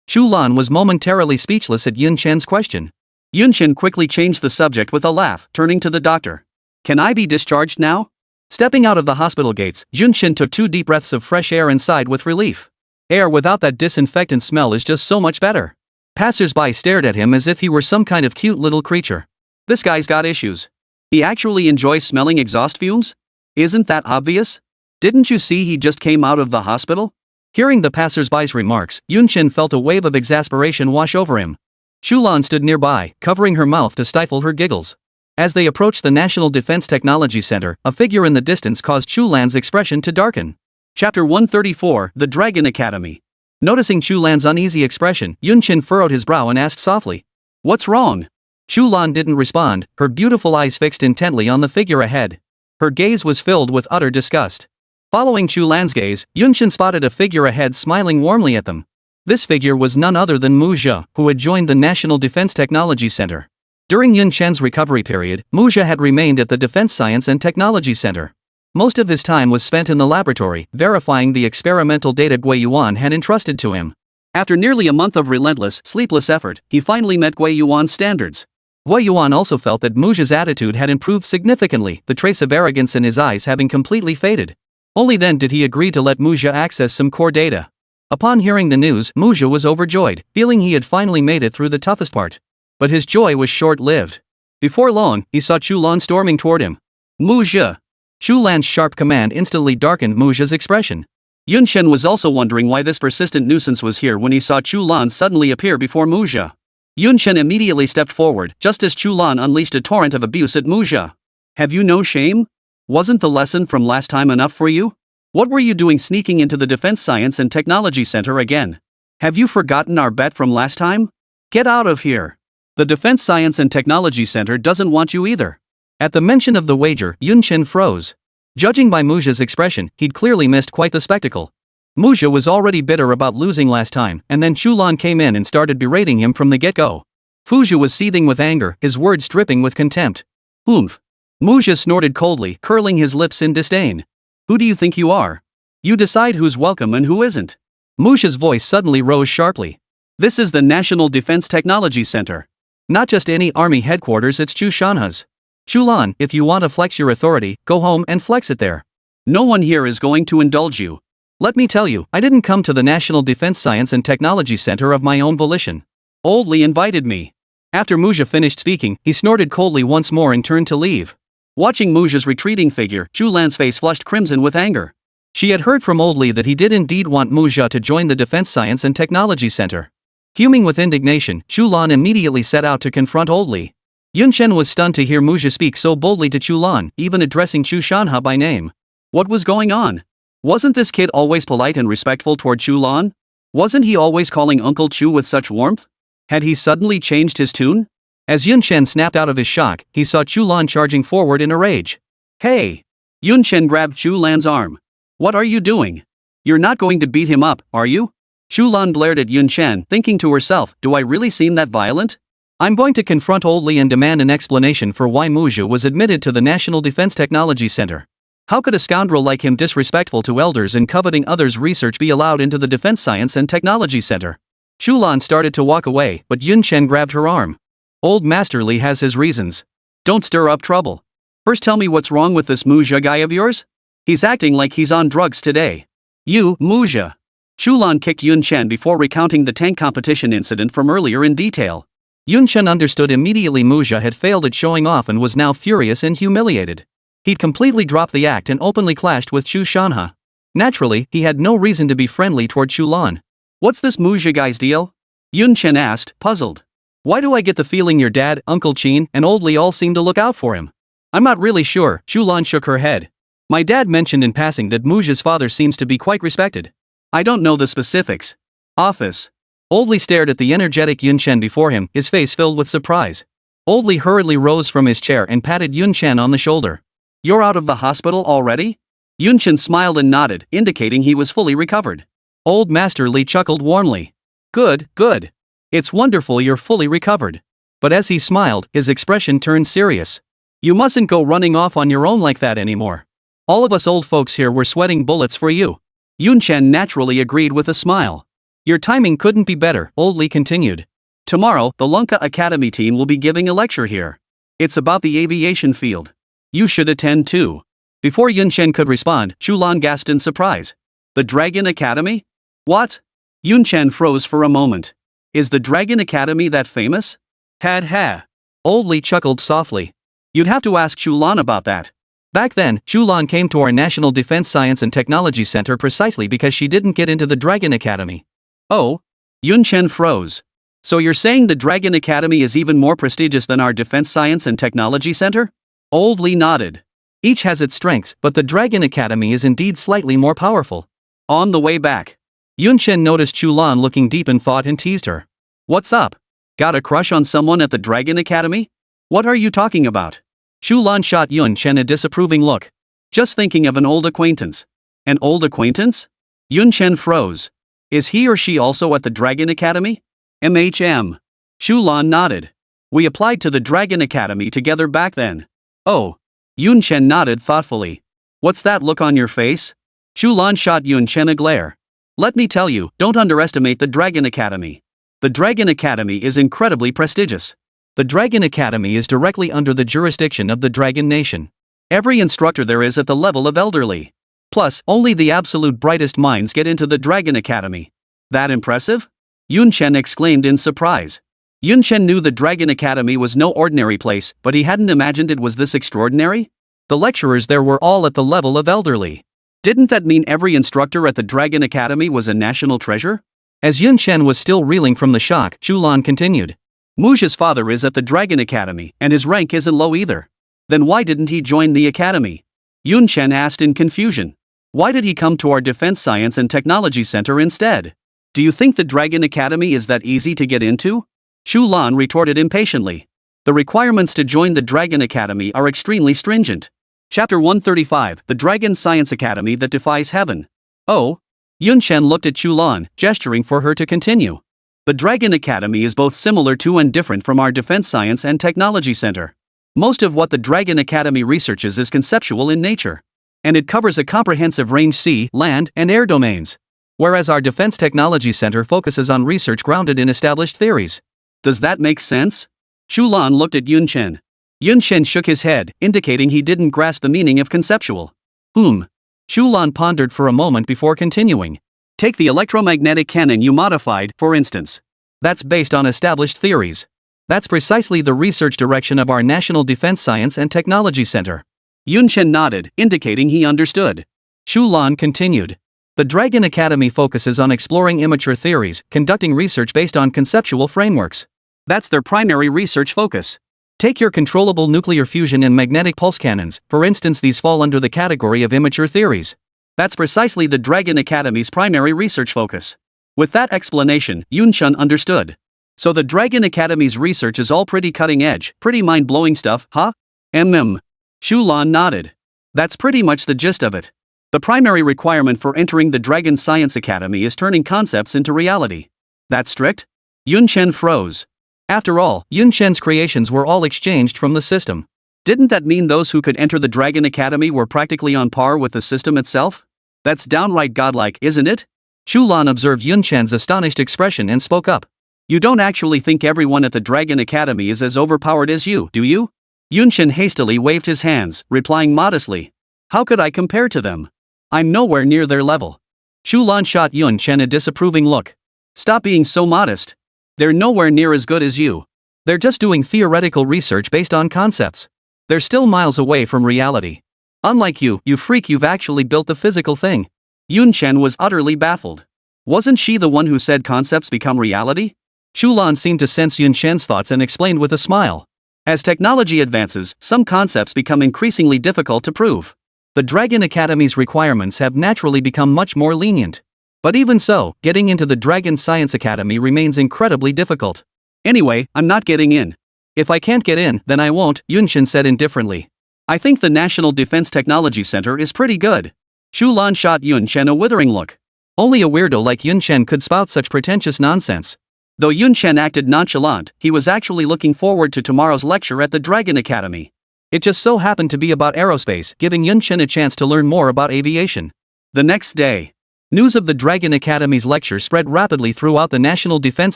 Chu Lan was momentarily speechless at Yun Chen's question. Yun Chen quickly changed the subject with a laugh, turning to the doctor. Can I be discharged now? Stepping out of the hospital gates, Yun Chen took 2 deep breaths of fresh air and sighed with relief. Air without that disinfectant smell is just so much better. Passers-by stared at him as if he were some kind of cute little creature. This guy's got issues. He actually enjoys smelling exhaust fumes? Isn't that obvious? Didn't you see he just came out of the hospital? Hearing the passers-by's remarks, Yun Chen felt a wave of exasperation wash over him. Chu Lan stood nearby, covering her mouth to stifle her giggles. As they approached the National Defense Technology Center, a figure in the distance caused Chu Lan's expression to darken. Chapter 134, The Dragon Academy. Noticing Chu Lan's uneasy expression, Yun Chen furrowed his brow and asked softly, "What's wrong?" Chu Lan didn't respond, her beautiful eyes fixed intently on the figure ahead. Her gaze was filled with utter disgust. Following Chu Lan's gaze, Yun Chen spotted a figure ahead smiling warmly at them. This figure was none other than Mu Zhe, who had joined the National Defense Technology Center. During Yun Chen's recovery period, Muzha had remained at the Defense Science and Technology Center. Most of his time was spent in the laboratory, verifying the experimental data Gui Yuan had entrusted to him. After nearly a month of relentless, sleepless effort, he finally met Gui Yuan's standards. Gui Yuan also felt that Muzha's attitude had improved significantly, the trace of arrogance in his eyes having completely faded. Only then did he agree to let Muzha access some core data. Upon hearing the news, Muzha was overjoyed, feeling he had finally made it through the toughest part. But his joy was short-lived. Before long, he saw Chu Lan storming toward him. Muzha! Chu Lan's sharp command instantly darkened Muzha's expression. Yun Chen was also wondering why this persistent nuisance was here when he saw Chu Lan suddenly appear before Muzha. Yun Chen immediately stepped forward, just as Chu Lan unleashed a torrent of abuse at Muzha. Have you no shame? Wasn't the lesson from last time enough for you? What were you doing sneaking into the Defense Science and Technology Center again? Have you forgotten our bet from last time? Get out of here. The Defense Science and Technology Center doesn't want you either. At the mention of the wager, Yun Chen froze. Judging by Muzha's expression, he'd clearly missed quite the spectacle. Muzha was already bitter about losing last time, and then Chu Lan came in and started berating him from the get-go. Fuzhu was seething with anger, his words dripping with contempt. Oomph. Muzha snorted coldly, curling his lips in disdain. Who do you think you are? You decide who's welcome and who isn't. Muzha's voice suddenly rose sharply. This is the National Defense Technology Center. Not just any army headquarters, it's Chu Shanha's. Chu Lan, if you want to flex your authority, go home and flex it there. No one here is going to indulge you. Let me tell you, I didn't come to the National Defense Science and Technology Center of my own volition. Old Li invited me. After Muzha finished speaking, he snorted coldly once more and turned to leave. Watching Muzha's retreating figure, Chu Lan's face flushed crimson with anger. She had heard from Old Li that he did indeed want Muzha to join the Defense Science and Technology Center. Fuming with indignation, Chu Lan immediately set out to confront Old Li. Yun Chen was stunned to hear Muzha speak so boldly to Chu Lan, even addressing Chu Shanha by name. What was going on? Wasn't this kid always polite and respectful toward Chu Lan? Wasn't he always calling Uncle Chu with such warmth? Had he suddenly changed his tune? As Yun Chen snapped out of his shock, he saw Chu Lan charging forward in a rage. Hey! Yun Chen grabbed Chu Lan's arm. What are you doing? You're not going to beat him up, are you? Chu Lan glared at Yun Chen, thinking to herself, do I really seem that violent? I'm going to confront Old Li and demand an explanation for why Muzha was admitted to the National Defense Technology Center. How could a scoundrel like him disrespectful to elders and coveting others' research be allowed into the Defense Science and Technology Center? Chu Lan started to walk away, but Yun Chen grabbed her arm. Old Master Li has his reasons. Don't stir up trouble. First tell me what's wrong with this Muzha guy of yours? He's acting like he's on drugs today. You, Muzha. Chu Lan kicked Yun Chen before recounting the tank competition incident from earlier in detail. Yun Chen understood immediately Muzha had failed at showing off and was now furious and humiliated. He'd completely dropped the act and openly clashed with Chu Shanha. Naturally, he had no reason to be friendly toward Chu Lan. What's this Muzha guy's deal? Yun Chen asked, puzzled. Why do I get the feeling your dad, Uncle Qin, and Old Li all seem to look out for him? I'm not really sure, Chu Lan shook her head. My dad mentioned in passing that Muzha's father seems to be quite respected. I don't know the specifics. Office. Old Li stared at the energetic Yun Chen before him, his face filled with surprise. Old Li hurriedly rose from his chair and patted Yun Chen on the shoulder. You're out of the hospital already? Yun Chen smiled and nodded, indicating he was fully recovered. Old Master Li chuckled warmly. Good, good. It's wonderful you're fully recovered. But as he smiled, his expression turned serious. You mustn't go running off on your own like that anymore. All of us old folks here were sweating bullets for you. Yun Chen naturally agreed with a smile. Your timing couldn't be better, Old Li continued. Tomorrow, the Lunka Academy team will be giving a lecture here. It's about the aviation field. You should attend too. Before Yun Chen could respond, Chu Lan gasped in surprise. The Dragon Academy? What? Yun Chen froze for a moment. Is the Dragon Academy that famous? Had ha. Old Li chuckled softly. You'd have to ask Chu Lan about that. Back then, Chu Lan came to our National Defense Science and Technology Center precisely because she didn't get into the Dragon Academy. Oh? Yun Chen froze. So you're saying the Dragon Academy is even more prestigious than our Defense Science and Technology Center? Old Li nodded. Each has its strengths, but the Dragon Academy is indeed slightly more powerful. On the way back, Yun Chen noticed Chu Lan looking deep in thought and teased her. What's up? Got a crush on someone at the Dragon Academy? What are you talking about? Chu Lan shot Yun Chen a disapproving look. Just thinking of an old acquaintance. An old acquaintance? Yun Chen froze. Is he or she also at the Dragon Academy? MHM. Chu Lan nodded. We applied to the Dragon Academy together back then. Oh. Yun Chen nodded thoughtfully. What's that look on your face? Chu Lan shot Yun Chen a glare. Let me tell you, don't underestimate the Dragon Academy. The Dragon Academy is incredibly prestigious. The Dragon Academy is directly under the jurisdiction of the Dragon Nation. Every instructor there is at the level of elderly. Plus, only the absolute brightest minds get into the Dragon Academy. That impressive? Yun Chen exclaimed in surprise. Yun Chen knew the Dragon Academy was no ordinary place, but he hadn't imagined it was this extraordinary. The lecturers there were all at the level of elderly. Didn't that mean every instructor at the Dragon Academy was a national treasure? As Yun Chen was still reeling from the shock, Chu Lan continued. Muj's father is at the Dragon Academy, and his rank isn't low either. Then why didn't he join the academy? Yun Chen asked in confusion. Why did he come to our Defense Science and Technology Center instead? Do you think the Dragon Academy is that easy to get into? Chu Lan retorted impatiently. The requirements to join the Dragon Academy are extremely stringent. Chapter 135, The Dragon Science Academy That Defies Heaven. Oh? Yun Chen looked at Chu Lan, gesturing for her to continue. The Dragon Academy is both similar to and different from our Defense Science and Technology Center. Most of what the Dragon Academy researches is conceptual in nature. And it covers a comprehensive range sea, land, and air domains. Whereas our Defense Technology Center focuses on research grounded in established theories. Does that make sense? Chu Lan looked at Yun Chen. Yun Chen shook his head, indicating he didn't grasp the meaning of conceptual. Chu Lan pondered for a moment before continuing. Take the electromagnetic cannon you modified, for instance. That's based on established theories. That's precisely the research direction of our National Defense Science and Technology Center. Yun Chen nodded, indicating he understood. Chu Lan continued. The Dragon Academy focuses on exploring immature theories, conducting research based on conceptual frameworks. That's their primary research focus. Take your controllable nuclear fusion and magnetic pulse cannons, for instance, these fall under the category of immature theories. That's precisely the Dragon Academy's primary research focus. With that explanation, Yun Chen understood. So the Dragon Academy's research is all pretty cutting edge, pretty mind-blowing stuff, huh? Chu Lan nodded. That's pretty much the gist of it. The primary requirement for entering the Dragon Science Academy is turning concepts into reality. That strict? Yun Chen froze. After all, Yun Chen's creations were all exchanged from the system. Didn't that mean those who could enter the Dragon Academy were practically on par with the system itself? That's downright godlike, isn't it? Chu Lan observed Yun Chen's astonished expression and spoke up. You don't actually think everyone at the Dragon Academy is as overpowered as you, do you? Yun Chen hastily waved his hands, replying modestly. How could I compare to them? I'm nowhere near their level. Chu Lan shot Yun Chen a disapproving look. Stop being so modest. They're nowhere near as good as you. They're just doing theoretical research based on concepts. They're still miles away from reality. Unlike you, you freak, you've actually built the physical thing. Yun Chen was utterly baffled. Wasn't she the one who said concepts become reality? Chu Lan seemed to sense Yun Chen's thoughts and explained with a smile. As technology advances, some concepts become increasingly difficult to prove. The Dragon Academy's requirements have naturally become much more lenient. But even so, getting into the Dragon Science Academy remains incredibly difficult. Anyway, I'm not getting in. If I can't get in, then I won't, Yun Chen said indifferently. I think the National Defense Technology Center is pretty good. Chu Lan shot Yun Chen a withering look. Only a weirdo like Yun Chen could spout such pretentious nonsense. Though Yun Chen acted nonchalant, he was actually looking forward to tomorrow's lecture at the Dragon Academy. It just so happened to be about aerospace, giving Yun Chen a chance to learn more about aviation. The next day, news of the Dragon Academy's lecture spread rapidly throughout the National Defense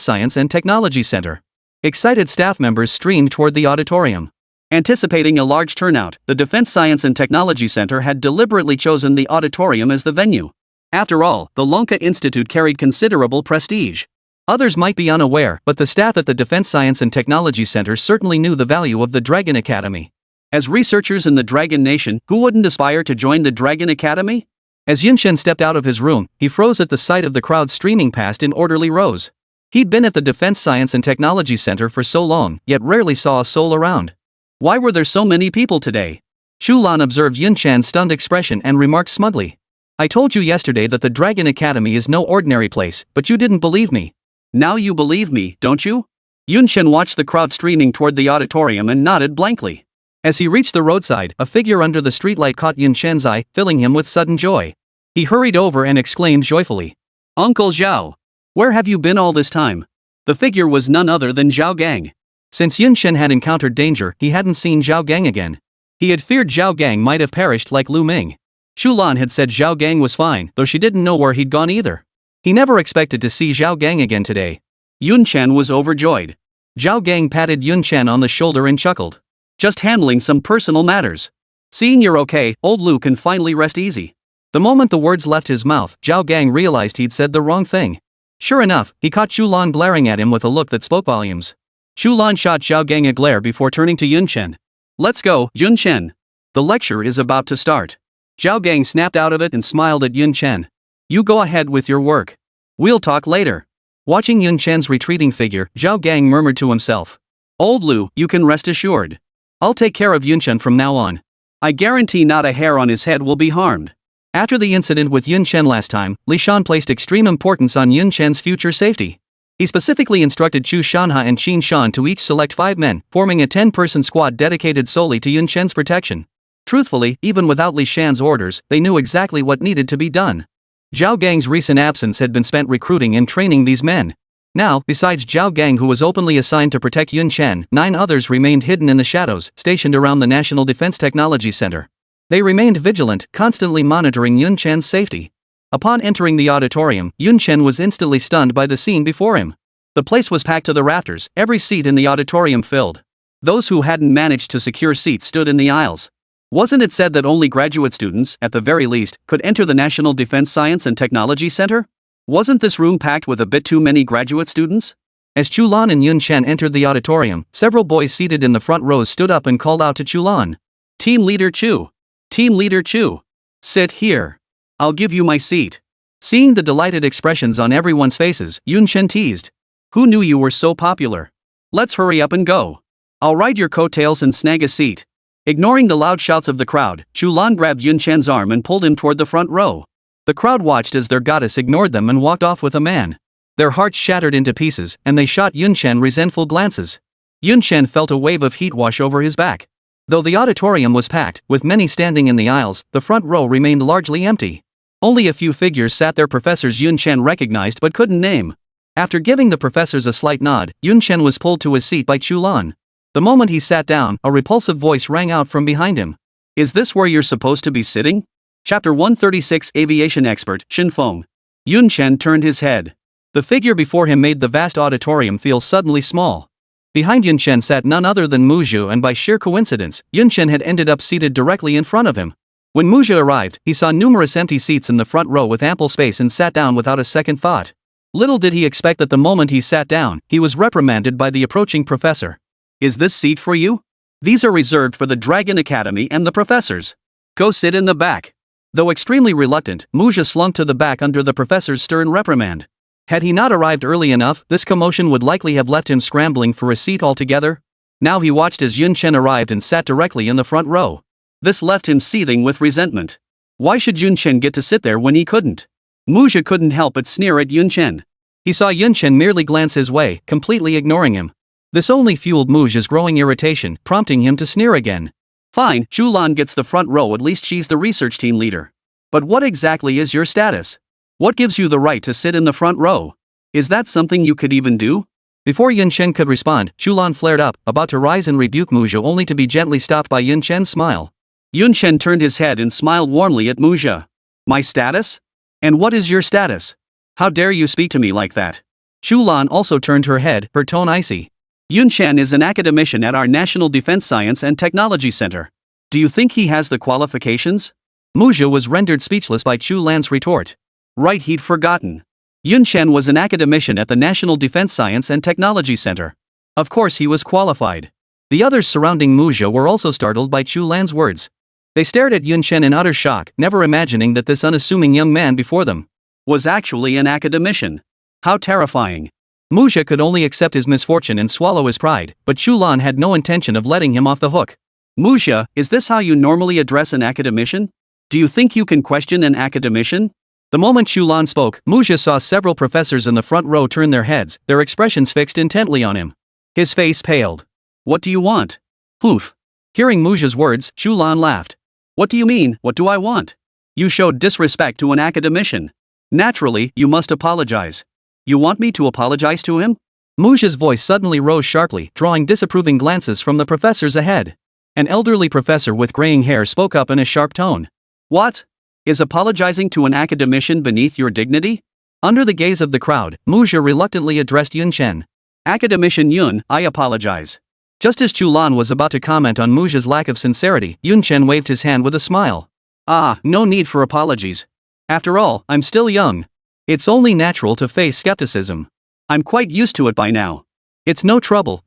Science and Technology Center. Excited staff members streamed toward the auditorium. Anticipating a large turnout, the Defense Science and Technology Center had deliberately chosen the auditorium as the venue. After all, the Lonka Institute carried considerable prestige. Others might be unaware, but the staff at the Defense Science and Technology Center certainly knew the value of the Dragon Academy. As researchers in the Dragon Nation, who wouldn't aspire to join the Dragon Academy? As Yun Chen stepped out of his room, he froze at the sight of the crowd streaming past in orderly rows. He'd been at the Defense Science and Technology Center for so long, yet rarely saw a soul around. Why were there so many people today? Chu Lan observed Yun Chan's stunned expression and remarked smugly. I told you yesterday that the Dragon Academy is no ordinary place, but you didn't believe me. Now you believe me, don't you? Yun Chen watched the crowd streaming toward the auditorium and nodded blankly. As he reached the roadside, a figure under the streetlight caught Yun Chen's eye, filling him with sudden joy. He hurried over and exclaimed joyfully. Uncle Zhao! Where have you been all this time? The figure was none other than Zhao Gang. Since Yun Chen had encountered danger, he hadn't seen Zhao Gang again. He had feared Zhao Gang might have perished like Lu Ming. Chu Lan had said Zhao Gang was fine, though she didn't know where he'd gone either. He never expected to see Zhao Gang again today. Yun Chen was overjoyed. Zhao Gang patted Yun Chen on the shoulder and chuckled. Just handling some personal matters. Seeing you're okay, old Lu can finally rest easy. The moment the words left his mouth, Zhao Gang realized he'd said the wrong thing. Sure enough, he caught Chu Lan glaring at him with a look that spoke volumes. Chu Lan shot Zhao Gang a glare before turning to Yun Chen. Let's go, Yun Chen. The lecture is about to start. Zhao Gang snapped out of it and smiled at Yun Chen. You go ahead with your work. We'll talk later. Watching Yun Chen's retreating figure, Zhao Gang murmured to himself. Old Lu, you can rest assured. I'll take care of Yun Chen from now on. I guarantee not a hair on his head will be harmed. After the incident with Yun Chen last time, Li Shan placed extreme importance on Yun Chen's future safety. He specifically instructed Chu Shanha and Qin Shan to each select 5 men, forming a 10-person squad dedicated solely to Yun Chen's protection. Truthfully, even without Li Shan's orders, they knew exactly what needed to be done. Zhao Gang's recent absence had been spent recruiting and training these men. Now, besides Zhao Gang, who was openly assigned to protect Yun Chen, 9 others remained hidden in the shadows, stationed around the National Defense Technology Center. They remained vigilant, constantly monitoring Yun Chen's safety. Upon entering the auditorium, Yun Chen was instantly stunned by the scene before him. The place was packed to the rafters, every seat in the auditorium filled. Those who hadn't managed to secure seats stood in the aisles. Wasn't it said that only graduate students, at the very least, could enter the National Defense Science and Technology Center? Wasn't this room packed with a bit too many graduate students? As Chu Lan and Yun Chen entered the auditorium, several boys seated in the front rows stood up and called out to Chu Lan. Team Leader Chu. Team Leader Chu. Sit here. I'll give you my seat. Seeing the delighted expressions on everyone's faces, Yun Chen teased. Who knew you were so popular? Let's hurry up and go. I'll ride your coattails and snag a seat. Ignoring the loud shouts of the crowd, Chu Lan grabbed Yun Chen's arm and pulled him toward the front row. The crowd watched as their goddess ignored them and walked off with a man. Their hearts shattered into pieces, and they shot Yun Chen resentful glances. Yun Chen felt a wave of heat wash over his back. Though the auditorium was packed, with many standing in the aisles, the front row remained largely empty. Only a few figures sat there professors Yun Chen recognized but couldn't name. After giving the professors a slight nod, Yun Chen was pulled to his seat by Chu Lan. The moment he sat down, a repulsive voice rang out from behind him. Is this where you're supposed to be sitting? Chapter 136 Aviation Expert, Shin Feng. Yun Chen turned his head. The figure before him made the vast auditorium feel suddenly small. Behind Yun Chen sat none other than Mu Zhu, and by sheer coincidence, Yun Chen had ended up seated directly in front of him. When Mu Zhu arrived, he saw numerous empty seats in the front row with ample space and sat down without a second thought. Little did he expect that the moment he sat down, he was reprimanded by the approaching professor. Is this seat for you? These are reserved for the Dragon Academy and the professors. Go sit in the back. Though extremely reluctant, Mu Zhu slunk to the back under the professor's stern reprimand. Had he not arrived early enough, this commotion would likely have left him scrambling for a seat altogether. Now he watched as Yun Chen arrived and sat directly in the front row. This left him seething with resentment. Why should Yun Chen get to sit there when he couldn't? Mu Zhu couldn't help but sneer at Yun Chen. He saw Yun Chen merely glance his way, completely ignoring him. This only fueled Mu Zhu's growing irritation, prompting him to sneer again. Fine, Chu Lan gets the front row, at least she's the research team leader. But what exactly is your status? What gives you the right to sit in the front row? Is that something you could even do? Before Yun Chen could respond, Chu Lan flared up, about to rise and rebuke Mu Zhu, only to be gently stopped by Yun Chen's smile. Yun Chen turned his head and smiled warmly at Mu Zhu. My status? And what is your status? How dare you speak to me like that? Chu Lan also turned her head, her tone icy. Yun Chen is an academician at our National Defense Science and Technology Center. Do you think he has the qualifications? Mu Zhu was rendered speechless by Chu Lan's retort. Right, he'd forgotten. Yun Chen was an academician at the National Defense Science and Technology Center. Of course he was qualified. The others surrounding Mu Zhu were also startled by Chu Lan's words. They stared at Yun Chen in utter shock, never imagining that this unassuming young man before them was actually an academician. How terrifying. Mu Zhu could only accept his misfortune and swallow his pride, but Chu Lan had no intention of letting him off the hook. Mu Zhu, is this how you normally address an academician? Do you think you can question an academician? The moment Chu Lan spoke, Mu Zhu saw several professors in the front row turn their heads, their expressions fixed intently on him. His face paled. What do you want? Poof. Hearing Mu Zhu's words, Chu Lan laughed. What do you mean, what do I want? You showed disrespect to an academician. Naturally, you must apologize. You want me to apologize to him? Muja's voice suddenly rose sharply, drawing disapproving glances from the professors ahead. An elderly professor with graying hair spoke up in a sharp tone. What? Is apologizing to an academician beneath your dignity? Under the gaze of the crowd, Muja reluctantly addressed Yun Chen. Academician Yun, I apologize. Just as Chu Lan was about to comment on Muja's lack of sincerity, Yun Chen waved his hand with a smile. No need for apologies. After all, I'm still young. It's only natural to face skepticism. I'm quite used to it by now. It's no trouble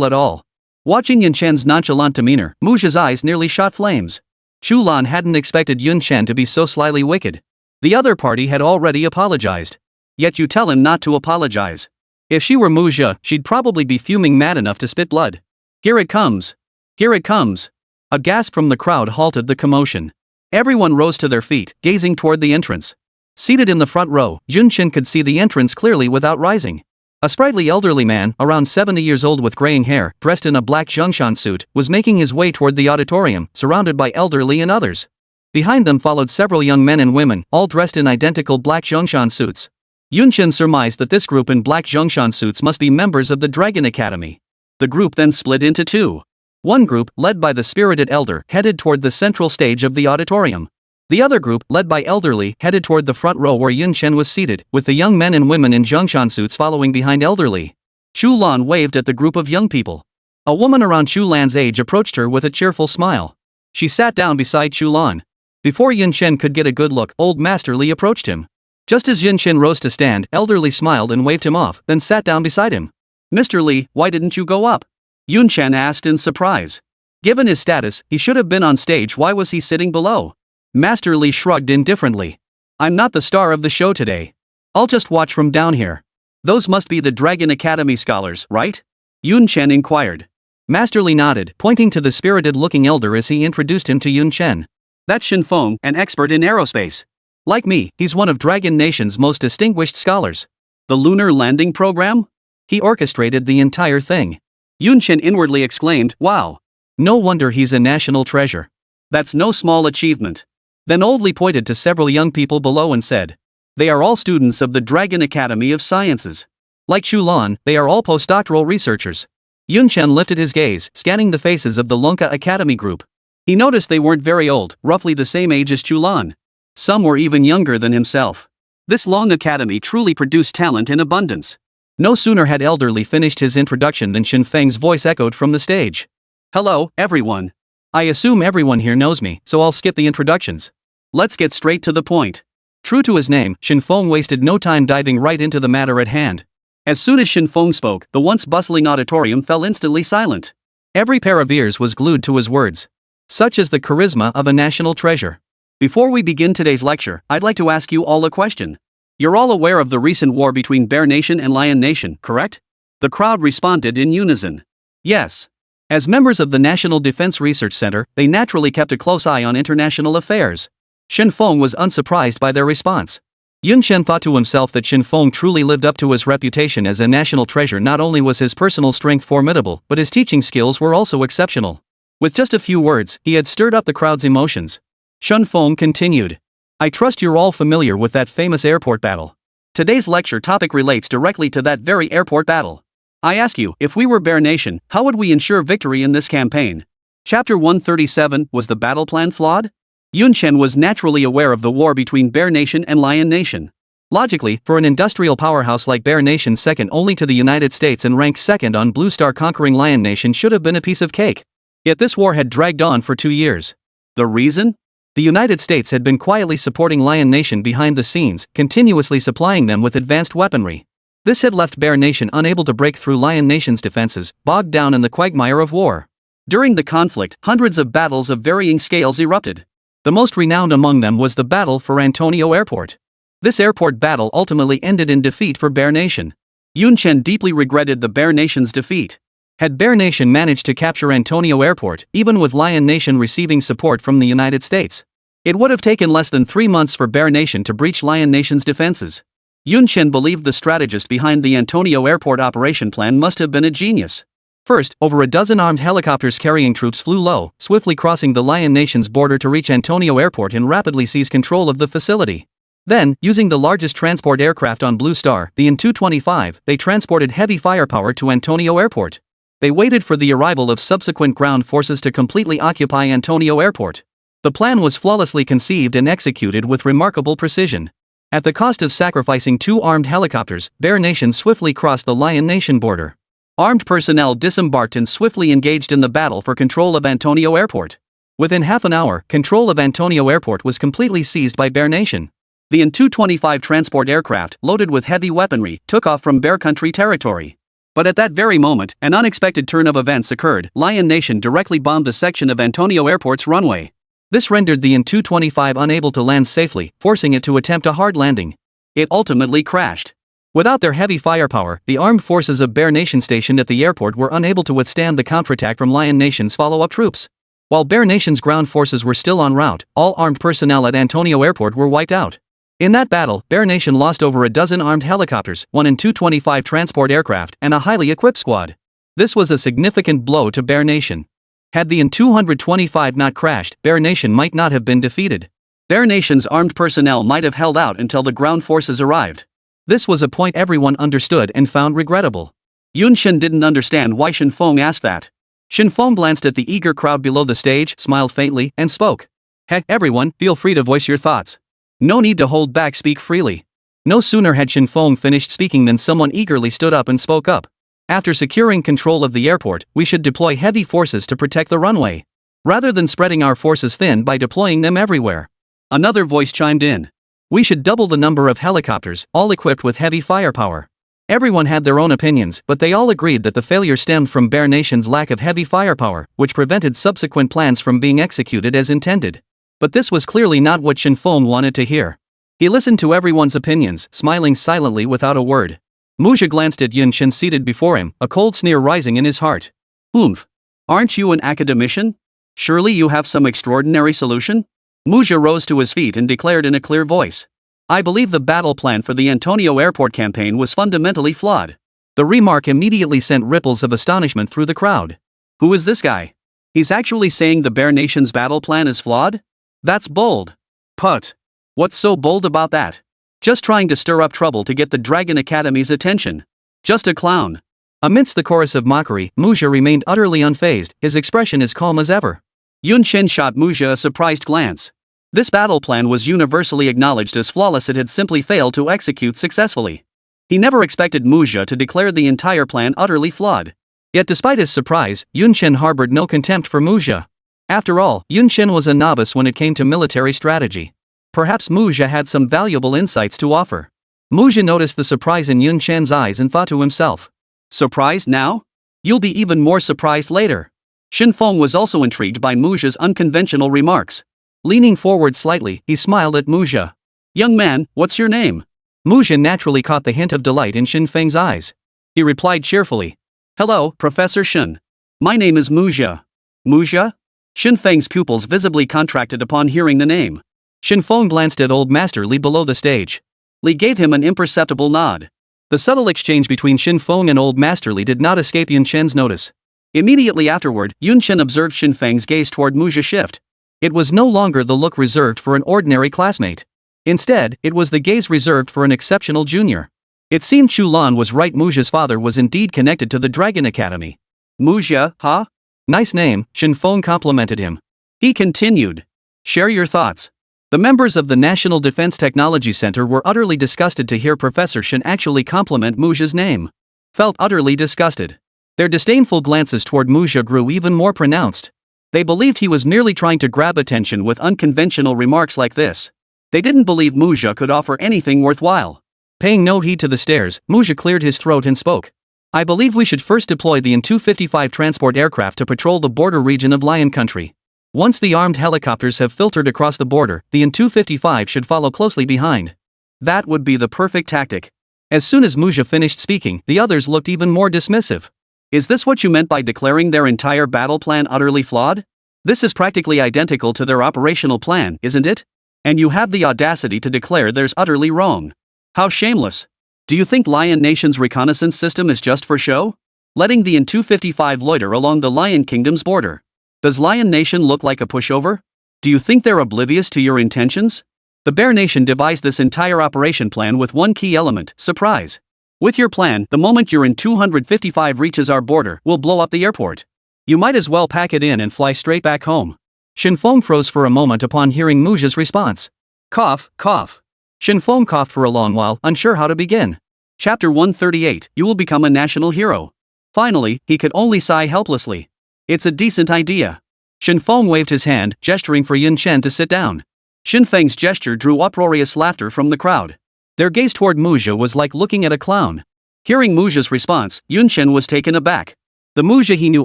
at all. Watching Yun Chen's nonchalant demeanor, Muja's eyes nearly shot flames. Chu Lan hadn't expected Yun Chen to be so slyly wicked. The other party had already apologized. Yet you tell him not to apologize. If she were Muja, she'd probably be fuming mad enough to spit blood. Here it comes. Here it comes. A gasp from the crowd halted the commotion. Everyone rose to their feet, gazing toward the entrance. Seated in the front row, Yun Chen could see the entrance clearly without rising. A sprightly elderly man, around 70 years old with graying hair, dressed in a black Zhongshan suit, was making his way toward the auditorium, surrounded by elderly and others. Behind them followed several young men and women, all dressed in identical black Zhongshan suits. Yun Chen surmised that this group in black Zhongshan suits must be members of the Dragon Academy. The group then split into two. One group, led by the spirited elder, headed toward the central stage of the auditorium. The other group, led by elderly, headed toward the front row where Yun Chen was seated, with the young men and women in Zhongshan suits following behind elderly. Chu Lan waved at the group of young people. A woman around Chu Lan's age approached her with a cheerful smile. She sat down beside Chu Lan. Before Yun Chen could get a good look, old Master Li approached him. Just as Yun Chen rose to stand, elderly smiled and waved him off, then sat down beside him. Mr. Li, why didn't you go up? Yun Chen asked in surprise. Given his status, he should have been on stage. Why was he sitting below? Master Li shrugged indifferently. I'm not the star of the show today. I'll just watch from down here. Those must be the Dragon Academy scholars, right? Yun Chen inquired. Master Li nodded, pointing to the spirited-looking elder as he introduced him to Yun Chen. That's Shen Feng, an expert in aerospace. Like me, he's one of Dragon Nation's most distinguished scholars. The lunar landing program? He orchestrated the entire thing. Yun Chen inwardly exclaimed, wow. No wonder he's a national treasure. That's no small achievement. Then Old Li pointed to several young people below and said, they are all students of the Dragon Academy of Sciences. Like Chu Lan, they are all postdoctoral researchers. Yun Chen lifted his gaze, scanning the faces of the Lunka Academy group. He noticed they weren't very old, roughly the same age as Chu Lan. Some were even younger than himself. This Long Academy truly produced talent in abundance. No sooner had Elderly finished his introduction than Xin Feng's voice echoed from the stage. Hello, everyone. I assume everyone here knows me, so I'll skip the introductions. Let's get straight to the point. True to his name, Xin Feng wasted no time diving right into the matter at hand. As soon as Shen Feng spoke, the once bustling auditorium fell instantly silent. Every pair of ears was glued to his words. Such is the charisma of a national treasure. Before we begin today's lecture, I'd like to ask you all a question. You're all aware of the recent war between Bear Nation and Lion Nation, correct? The crowd responded in unison. Yes. As members of the National Defense Research Center, they naturally kept a close eye on international affairs. Shen Feng was unsurprised by their response. Yun Chen thought to himself that Shen Feng truly lived up to his reputation as a national treasure. Not only was his personal strength formidable, but his teaching skills were also exceptional. With just a few words, he had stirred up the crowd's emotions. Shen Feng continued. I trust you're all familiar with that famous airport battle. Today's lecture topic relates directly to that very airport battle. I ask you, if we were Bear Nation, how would we ensure victory in this campaign? Chapter 137, was the battle plan flawed? Yun Chen was naturally aware of the war between Bear Nation and Lion Nation. Logically, for an industrial powerhouse like Bear Nation, second only to the United States and ranked second on Blue Star, conquering Lion Nation should have been a piece of cake. Yet this war had dragged on for 2 years. The reason? The United States had been quietly supporting Lion Nation behind the scenes, continuously supplying them with advanced weaponry. This had left Bear Nation unable to break through Lion Nation's defenses, bogged down in the quagmire of war. During the conflict, hundreds of battles of varying scales erupted. The most renowned among them was the battle for Antonio Airport. This airport battle ultimately ended in defeat for Bear Nation. Yun Chen deeply regretted the Bear Nation's defeat. Had Bear Nation managed to capture Antonio Airport, even with Lion Nation receiving support from the United States, it would have taken less than 3 months for Bear Nation to breach Lion Nation's defenses. Yun Chen believed the strategist behind the Antonio Airport operation plan must have been a genius. First, over a dozen armed helicopters carrying troops flew low, swiftly crossing the Lion Nation's border to reach Antonio Airport and rapidly seize control of the facility. Then, using the largest transport aircraft on Blue Star, the An-225, they transported heavy firepower to Antonio Airport. They waited for the arrival of subsequent ground forces to completely occupy Antonio Airport. The plan was flawlessly conceived and executed with remarkable precision. At the cost of sacrificing 2 armed helicopters, Bear Nation swiftly crossed the Lion Nation border. Armed personnel disembarked and swiftly engaged in the battle for control of Antonio Airport. Within half an hour, control of Antonio Airport was completely seized by Bear Nation. The An-225 transport aircraft, loaded with heavy weaponry, took off from Bear Country territory. But at that very moment, an unexpected turn of events occurred. Lion Nation directly bombed a section of Antonio Airport's runway. This rendered the An-225 unable to land safely, forcing it to attempt a hard landing. It ultimately crashed. Without their heavy firepower, the armed forces of Bear Nation stationed at the airport were unable to withstand the counterattack from Lion Nation's follow-up troops. While Bear Nation's ground forces were still en route, all armed personnel at Antonio Airport were wiped out. In that battle, Bear Nation lost over a dozen armed helicopters, 1 An-225 transport aircraft, and a highly equipped squad. This was a significant blow to Bear Nation. Had the An-225 not crashed, Bear Nation might not have been defeated. Bear Nation's armed personnel might have held out until the ground forces arrived. This was a point everyone understood and found regrettable. Yun Chen didn't understand why Shen Feng asked that. Shen Feng glanced at the eager crowd below the stage, smiled faintly, and spoke. Heck, everyone, feel free to voice your thoughts. No need to hold back, speak freely. No sooner had Shen Feng finished speaking than someone eagerly stood up and spoke up. After securing control of the airport, we should deploy heavy forces to protect the runway, rather than spreading our forces thin by deploying them everywhere. Another voice chimed in. We should double the number of helicopters, all equipped with heavy firepower. Everyone had their own opinions, but they all agreed that the failure stemmed from Bear Nation's lack of heavy firepower, which prevented subsequent plans from being executed as intended. But this was clearly not what Shen Feng wanted to hear. He listened to everyone's opinions, smiling silently without a word. Muzha glanced at Yun Chen seated before him, a cold sneer rising in his heart. Oomph. Aren't you an academician? Surely you have some extraordinary solution? Muzha rose to his feet and declared in a clear voice. I believe the battle plan for the Antonio Airport campaign was fundamentally flawed. The remark immediately sent ripples of astonishment through the crowd. Who is this guy? He's actually saying the Bear Nation's battle plan is flawed? That's bold. Put. What's so bold about that? Just trying to stir up trouble to get the Dragon Academy's attention. Just a clown. Amidst the chorus of mockery, Muzha remained utterly unfazed, his expression as calm as ever. Yun Chen shot Muzha a surprised glance. This battle plan was universally acknowledged as flawless. It had simply failed to execute successfully. He never expected Muzha to declare the entire plan utterly flawed. Yet despite his surprise, Yun Chen harbored no contempt for Muzha. After all, Yun Chen was a novice when it came to military strategy. Perhaps Muzha had some valuable insights to offer. Muzha noticed the surprise in Yun Chen's eyes and thought to himself. Surprised now? You'll be even more surprised later. Shen Feng was also intrigued by Muzha's unconventional remarks. Leaning forward slightly, he smiled at Muzha. Young man, what's your name? Muzha naturally caught the hint of delight in Shen Feng's eyes. He replied cheerfully. Hello, Professor Shen. My name is Muzha. Muzha? Shen Feng's pupils visibly contracted upon hearing the name. Shen Feng glanced at old Master Li below the stage. Li gave him an imperceptible nod. The subtle exchange between Shen Feng and old Master Li did not escape Yun Chen's notice. Immediately afterward, Yun Chen observed Shen Feng's gaze toward Muzha shift. It was no longer the look reserved for an ordinary classmate. Instead, it was the gaze reserved for an exceptional junior. It seemed Chu Lan was right. Muzha's father was indeed connected to the Dragon Academy. Muzha, huh? Nice name, Shen Feng complimented him. He continued. Share your thoughts. The members of the National Defense Technology Center were utterly disgusted to hear Professor Shen actually compliment Muzha's name. Felt utterly disgusted. Their disdainful glances toward Muzha grew even more pronounced. They believed he was merely trying to grab attention with unconventional remarks like this. They didn't believe Muzha could offer anything worthwhile. Paying no heed to the stares, Muzha cleared his throat and spoke. I believe we should first deploy the An-255 transport aircraft to patrol the border region of Lion Country. Once the armed helicopters have filtered across the border, the An-255 should follow closely behind. That would be the perfect tactic. As soon as Muzha finished speaking, the others looked even more dismissive. Is this what you meant by declaring their entire battle plan utterly flawed? This is practically identical to their operational plan, isn't it? And you have the audacity to declare theirs utterly wrong. How shameless. Do you think Lion Nation's reconnaissance system is just for show? Letting the An-255 loiter along the Lion Kingdom's border. Does Lion Nation look like a pushover? Do you think they're oblivious to your intentions? The Bear Nation devised this entire operation plan with one key element: surprise. With your plan, the moment you're in 255 reaches our border, we'll blow up the airport. You might as well pack it in and fly straight back home. Shenfeng froze for a moment upon hearing Muja's response. Cough, cough. Shenfeng coughed for a long while, unsure how to begin. Chapter 138, You will become a national hero. Finally, he could only sigh helplessly. It's a decent idea. Shenfeng waved his hand, gesturing for Yun Chen to sit down. Shenfeng's gesture drew uproarious laughter from the crowd. Their gaze toward Muja was like looking at a clown. Hearing Muja's response, Yun Chen was taken aback. The Muja he knew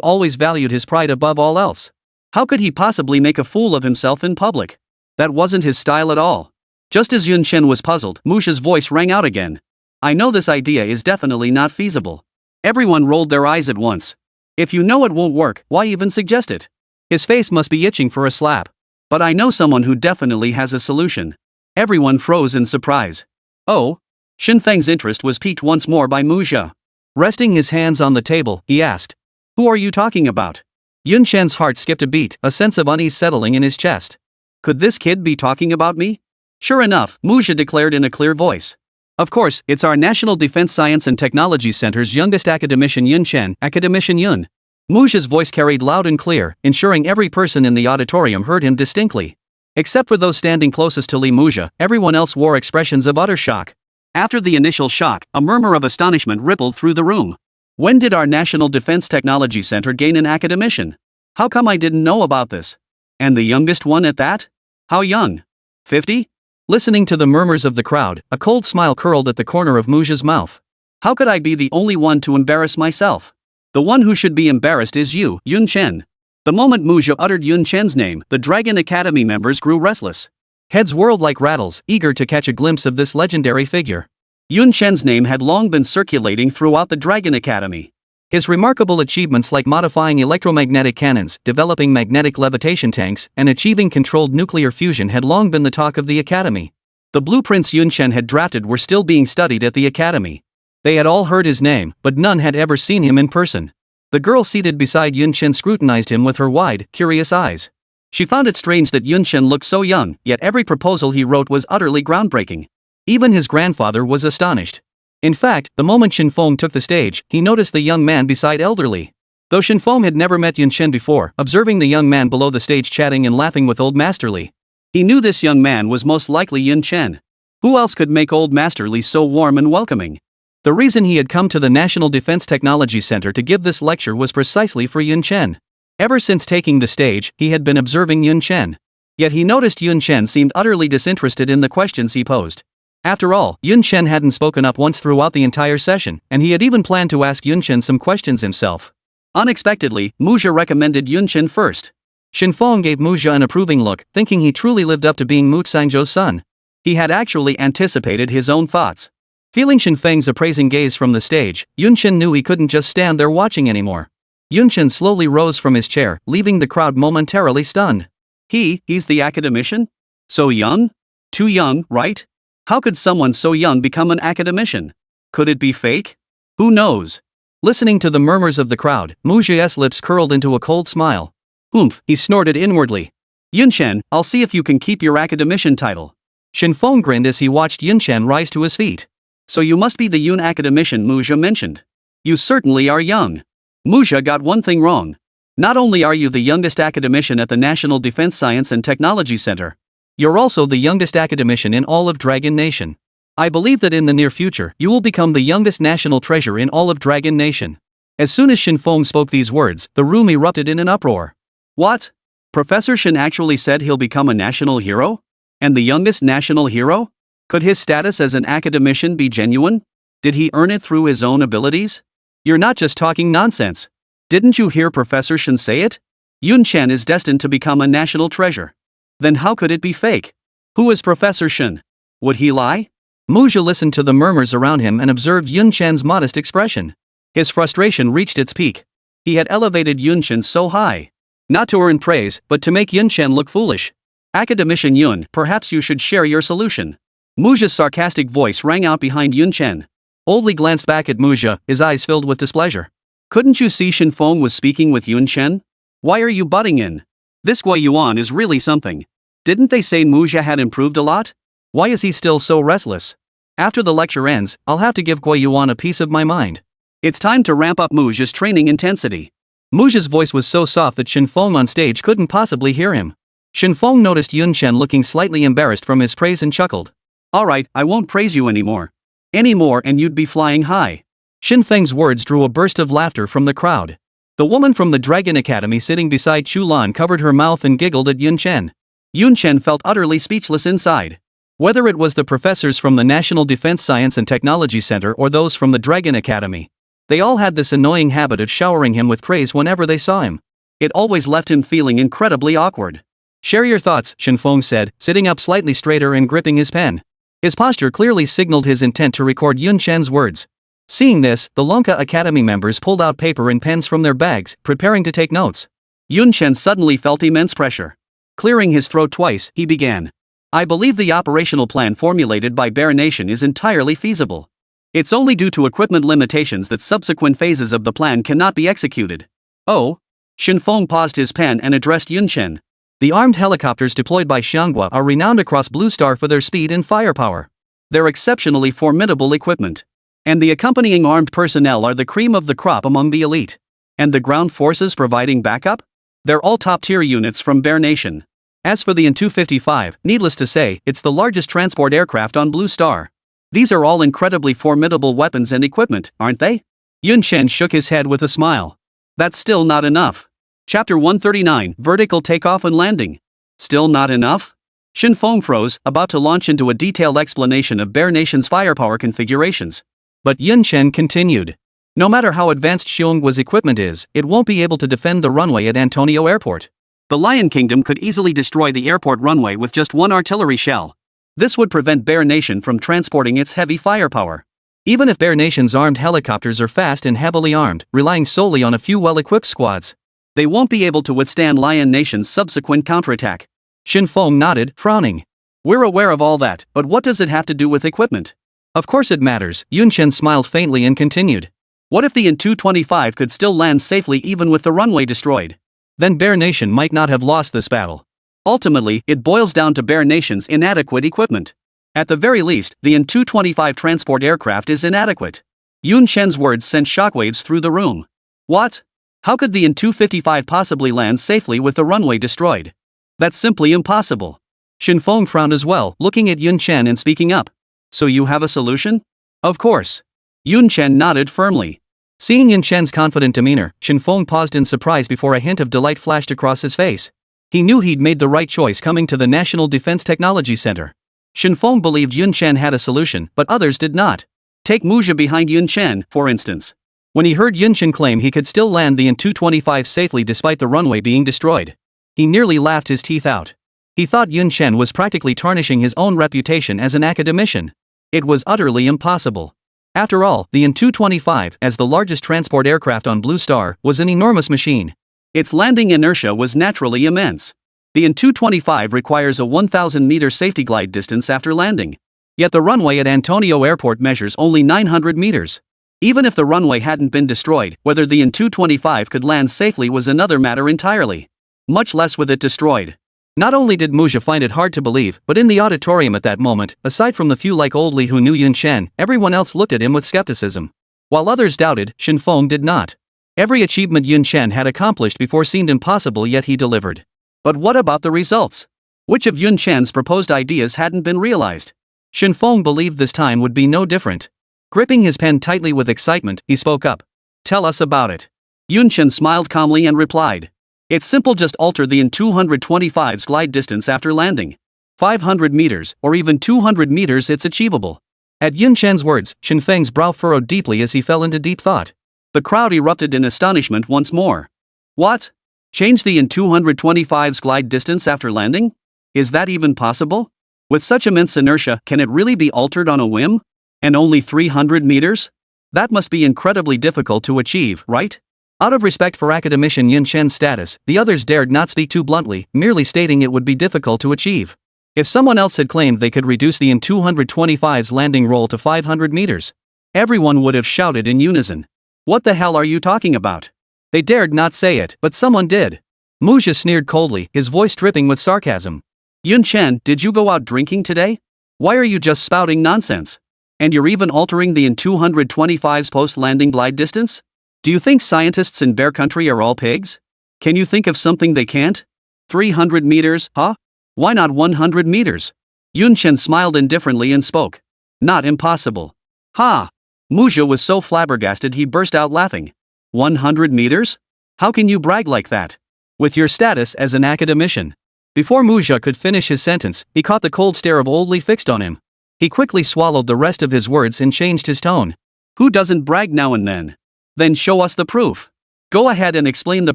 always valued his pride above all else. How could he possibly make a fool of himself in public? That wasn't his style at all. Just as Yun Chen was puzzled, Muja's voice rang out again. I know this idea is definitely not feasible. Everyone rolled their eyes at once. If you know it won't work, why even suggest it? His face must be itching for a slap. But I know someone who definitely has a solution. Everyone froze in surprise. Oh? Shenfeng's interest was piqued once more by Muja. Resting his hands on the table, he asked. Who are you talking about? Yun Chen's heart skipped a beat, a sense of unease settling in his chest. Could this kid be talking about me? Sure enough, Muja declared in a clear voice. Of course, it's our National Defense Science and Technology Center's youngest academician Yun Chen, Academician Yun. Muja's voice carried loud and clear, ensuring every person in the auditorium heard him distinctly. Except for those standing closest to Li Muja, everyone else wore expressions of utter shock. After the initial shock, a murmur of astonishment rippled through the room. When did our National Defense Technology Center gain an academician? How come I didn't know about this? And the youngest one at that? How young? 50? Listening to the murmurs of the crowd, a cold smile curled at the corner of Muja's mouth. How could I be the only one to embarrass myself? The one who should be embarrassed is you, Yun Chen. The moment Muja uttered Yun Chen's name, the Dragon Academy members grew restless. Heads whirled like rattles, eager to catch a glimpse of this legendary figure. Yun Chen's name had long been circulating throughout the Dragon Academy. His remarkable achievements like modifying electromagnetic cannons, developing magnetic levitation tanks, and achieving controlled nuclear fusion had long been the talk of the Academy. The blueprints Yun Chen had drafted were still being studied at the Academy. They had all heard his name, but none had ever seen him in person. The girl seated beside Yun Chen scrutinized him with her wide, curious eyes. She found it strange that Yun Chen looked so young, yet every proposal he wrote was utterly groundbreaking. Even his grandfather was astonished. In fact, the moment Shenfeng took the stage, he noticed the young man beside elderly. Though Shenfeng had never met Yun Chen before, observing the young man below the stage chatting and laughing with Old Master Li, he knew this young man was most likely Yun Chen. Who else could make Old Master Li so warm and welcoming? The reason he had come to the National Defense Technology Center to give this lecture was precisely for Yun Chen. Ever since taking the stage, he had been observing Yun Chen. Yet he noticed Yun Chen seemed utterly disinterested in the questions he posed. After all, Yun Chen hadn't spoken up once throughout the entire session, and he had even planned to ask Yun Chen some questions himself. Unexpectedly, Muja recommended Yun Chen first. Shenfeng gave Muja an approving look, thinking he truly lived up to being Mu Sangzhou's son. He had actually anticipated his own thoughts. Feeling Shenfeng's appraising gaze from the stage, Yun Chen knew he couldn't just stand there watching anymore. Yun Chen slowly rose from his chair, leaving the crowd momentarily stunned. He's the academician? So young? Too young, right? How could someone so young become an academician? Could it be fake? Who knows? Listening to the murmurs of the crowd, Muja's lips curled into a cold smile. Oomph, he snorted inwardly. Yun Chen, I'll see if you can keep your academician title. Shenfeng grinned as he watched Yun Chen rise to his feet. So you must be the Yun academician Muja mentioned. You certainly are young. Muja got one thing wrong. Not only are you the youngest academician at the National Defense Science and Technology Center, you're also the youngest academician in all of Dragon Nation. I believe that in the near future, you will become the youngest national treasure in all of Dragon Nation. As soon as Shenfeng spoke these words, the room erupted in an uproar. What? Professor Shen actually said he'll become a national hero? And the youngest national hero? Could his status as an academician be genuine? Did he earn it through his own abilities? You're not just talking nonsense. Didn't you hear Professor Shen say it? Yun Chen is destined to become a national treasure. Then how could it be fake? Who is Professor Shen? Would he lie? Muja listened to the murmurs around him and observed Yun Chen's modest expression. His frustration reached its peak. He had elevated Yun Chen so high. Not to earn praise, but to make Yun Chen look foolish. Academician Yun, perhaps you should share your solution. Muja's sarcastic voice rang out behind Yun Chen. Oldly glanced back at Muja, his eyes filled with displeasure. Couldn't you see Shenfeng was speaking with Yun Chen? Why are you butting in? This Guo Yuan is really something. Didn't they say Muja had improved a lot? Why is he still so restless? After the lecture ends, I'll have to give Guo Yuan a piece of my mind. It's time to ramp up Muja's training intensity. Muja's voice was so soft that Shen Feng on stage couldn't possibly hear him. Shen Feng noticed Yun Chen looking slightly embarrassed from his praise and chuckled. Alright, I won't praise you anymore. Anymore and you'd be flying high. Shen Feng's words drew a burst of laughter from the crowd. The woman from the Dragon Academy sitting beside Chu Lan covered her mouth and giggled at Yun Chen. Yun Chen felt utterly speechless inside. Whether it was the professors from the National Defense Science and Technology Center or those from the Dragon Academy, they all had this annoying habit of showering him with praise whenever they saw him. It always left him feeling incredibly awkward. Share your thoughts, Shen Feng said, sitting up slightly straighter and gripping his pen. His posture clearly signaled his intent to record Yun Chen's words. Seeing this, the Lonka Academy members pulled out paper and pens from their bags, preparing to take notes. Yun Chen suddenly felt immense pressure. Clearing his throat twice, he began. I believe the operational plan formulated by Bear Nation is entirely feasible. It's only due to equipment limitations that subsequent phases of the plan cannot be executed. Oh? Shen Feng paused his pen and addressed Yun Chen. The armed helicopters deployed by Xianghua are renowned across Blue Star for their speed and firepower. They're exceptionally formidable equipment. And the accompanying armed personnel are the cream of the crop among the elite. And the ground forces providing backup? They're all top-tier units from Bear Nation. As for the An-255, needless to say, it's the largest transport aircraft on Blue Star. These are all incredibly formidable weapons and equipment, aren't they? Yun Chen shook his head with a smile. That's still not enough. Chapter 139, Vertical Takeoff and Landing. Still not enough? Shen Feng froze, about to launch into a detailed explanation of Bear Nation's firepower configurations. But Yun Chen continued. No matter how advanced Xionggua's equipment is, it won't be able to defend the runway at Antonio Airport. The Lion Kingdom could easily destroy the airport runway with just one artillery shell. This would prevent Bear Nation from transporting its heavy firepower. Even if Bear Nation's armed helicopters are fast and heavily armed, relying solely on a few well-equipped squads, they won't be able to withstand Lion Nation's subsequent counterattack. Shen Feng nodded, frowning. We're aware of all that, but what does it have to do with equipment? Of course it matters, Yun Chen smiled faintly and continued. What if the An-225 could still land safely even with the runway destroyed? Then Bear Nation might not have lost this battle. Ultimately, it boils down to Bear Nation's inadequate equipment. At the very least, the An-225 transport aircraft is inadequate. Yun Chen's words sent shockwaves through the room. What? How could the An-255 possibly land safely with the runway destroyed? That's simply impossible. Shen Feng frowned as well, looking at Yun Chen and speaking up. So you have a solution? Of course. Yun Chen nodded firmly. Seeing Yun Chen's confident demeanor, Shen Feng paused in surprise before a hint of delight flashed across his face. He knew he'd made the right choice coming to the National Defense Technology Center. Shen Feng believed Yun Chen had a solution, but others did not. Take Muja behind Yun Chen, for instance. When he heard Yun Chen claim he could still land the An-225 safely despite the runway being destroyed, he nearly laughed his teeth out. He thought Yun Chen was practically tarnishing his own reputation as an academician. It was utterly impossible. After all, the An-225, as the largest transport aircraft on Blue Star, was an enormous machine. Its landing inertia was naturally immense. The An-225 requires a 1,000-meter safety glide distance after landing. Yet the runway at Antonio Airport measures only 900 meters. Even if the runway hadn't been destroyed, whether the An-225 could land safely was another matter entirely. Much less with it destroyed. Not only did Muja find it hard to believe, but in the auditorium at that moment, aside from the few like Old Li who knew Yun Chen, everyone else looked at him with skepticism. While others doubted, Shen Feng did not. Every achievement Yun Chen had accomplished before seemed impossible, yet he delivered. But what about the results? Which of Yun Chen's proposed ideas hadn't been realized? Shen Feng believed this time would be no different. Gripping his pen tightly with excitement, he spoke up. Tell us about it. Yun Chen smiled calmly and replied. It's simple, just alter the An-225's glide distance after landing. 500 meters, or even 200 meters, it's achievable. At Yun Chen's words, Shen Feng's brow furrowed deeply as he fell into deep thought. The crowd erupted in astonishment once more. What? Change the An-225's glide distance after landing? Is that even possible? With such immense inertia, can it really be altered on a whim? And only 300 meters? That must be incredibly difficult to achieve, right? Out of respect for academician Yun Chen's status, the others dared not speak too bluntly, merely stating it would be difficult to achieve. If someone else had claimed they could reduce the An-225's landing roll to 500 meters, everyone would have shouted in unison. What the hell are you talking about? They dared not say it, but someone did. Muja sneered coldly, his voice dripping with sarcasm. Yun Chen, did you go out drinking today? Why are you just spouting nonsense? And you're even altering the In-225's post-landing glide distance? Do you think scientists in bear country are all pigs? Can you think of something they can't? 300 meters, huh? Why not 100 meters? Chen smiled indifferently and spoke. Not impossible. Ha! Muzha was so flabbergasted he burst out laughing. 100 meters? How can you brag like that? With your status as an academician. Before Muzha could finish his sentence, he caught the cold stare of Old Lee fixed on him. He quickly swallowed the rest of his words and changed his tone. Who doesn't brag now and then? Then show us the proof. Go ahead and explain the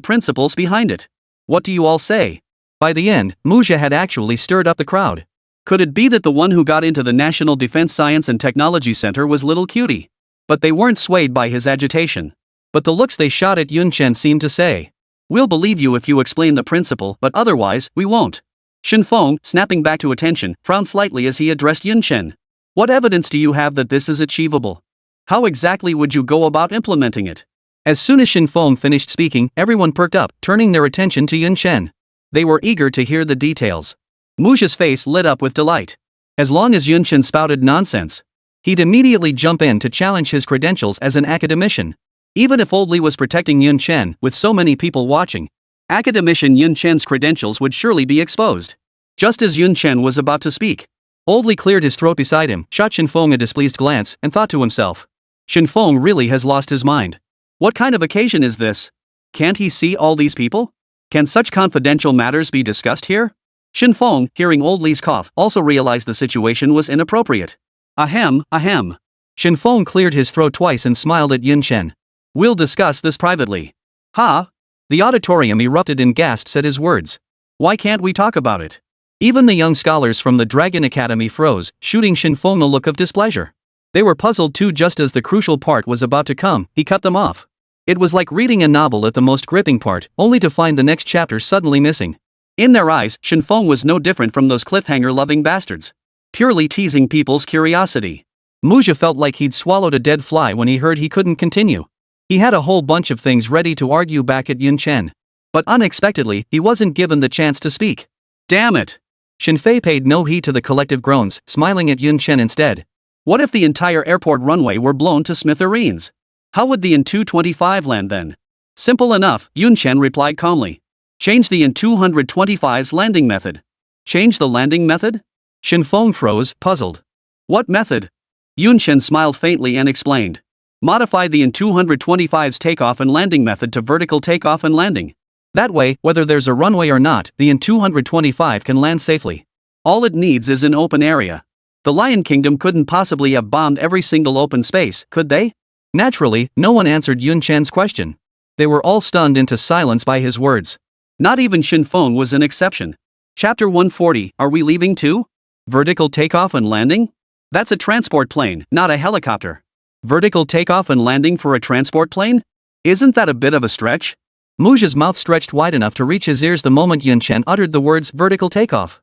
principles behind it. What do you all say? By the end, Muzha had actually stirred up the crowd. Could it be that the one who got into the National Defense Science and Technology Center was Little Cutie? But they weren't swayed by his agitation. But the looks they shot at Chen seemed to say, "We'll believe you if you explain the principle, but otherwise, we won't." Feng, snapping back to attention, frowned slightly as he addressed Chen. What evidence do you have that this is achievable? How exactly would you go about implementing it? As soon as Feng finished speaking, everyone perked up, turning their attention to Chen. They were eager to hear the details. Muzha's face lit up with delight. As long as Chen spouted nonsense, he'd immediately jump in to challenge his credentials as an academician. Even if Old Lee was protecting Chen, with so many people watching, academician Chen's credentials would surely be exposed. Just as Chen was about to speak, Old Lee cleared his throat beside him, shot Feng a displeased glance, and thought to himself, Feng really has lost his mind. What kind of occasion is this? Can't he see all these people? Can such confidential matters be discussed here? Feng, hearing Old Lee's cough, also realized the situation was inappropriate. Ahem, ahem. Feng cleared his throat twice and smiled at Chen. We'll discuss this privately. Ha! The auditorium erupted in gasps at his words. Why can't we talk about it? Even the young scholars from the Dragon Academy froze, shooting Feng a look of displeasure. They were puzzled too. Just as the crucial part was about to come, he cut them off. It was like reading a novel at the most gripping part, only to find the next chapter suddenly missing. In their eyes, Feng was no different from those cliffhanger-loving bastards. Purely teasing people's curiosity. Muzha felt like he'd swallowed a dead fly when he heard he couldn't continue. He had a whole bunch of things ready to argue back at Chen. But unexpectedly, he wasn't given the chance to speak. Damn it! Fei paid no heed to the collective groans, smiling at Chen instead. What if the entire airport runway were blown to smithereens? How would the In-225 land then? Simple enough, Chen replied calmly. Change the In-225's landing method. Change the landing method? Feng froze, puzzled. What method? Chen smiled faintly and explained. Modify the In-225's takeoff and landing method to vertical takeoff and landing. That way, whether there's a runway or not, the In-225 can land safely. All it needs is an open area. The Lion Kingdom couldn't possibly have bombed every single open space, could they? Naturally, no one answered Chen's question. They were all stunned into silence by his words. Not even Feng was an exception. Chapter 140, are we leaving too? Vertical takeoff and landing? That's a transport plane, not a helicopter. Vertical takeoff and landing for a transport plane? Isn't that a bit of a stretch? Muzha's mouth stretched wide enough to reach his ears the moment Chen uttered the words vertical takeoff.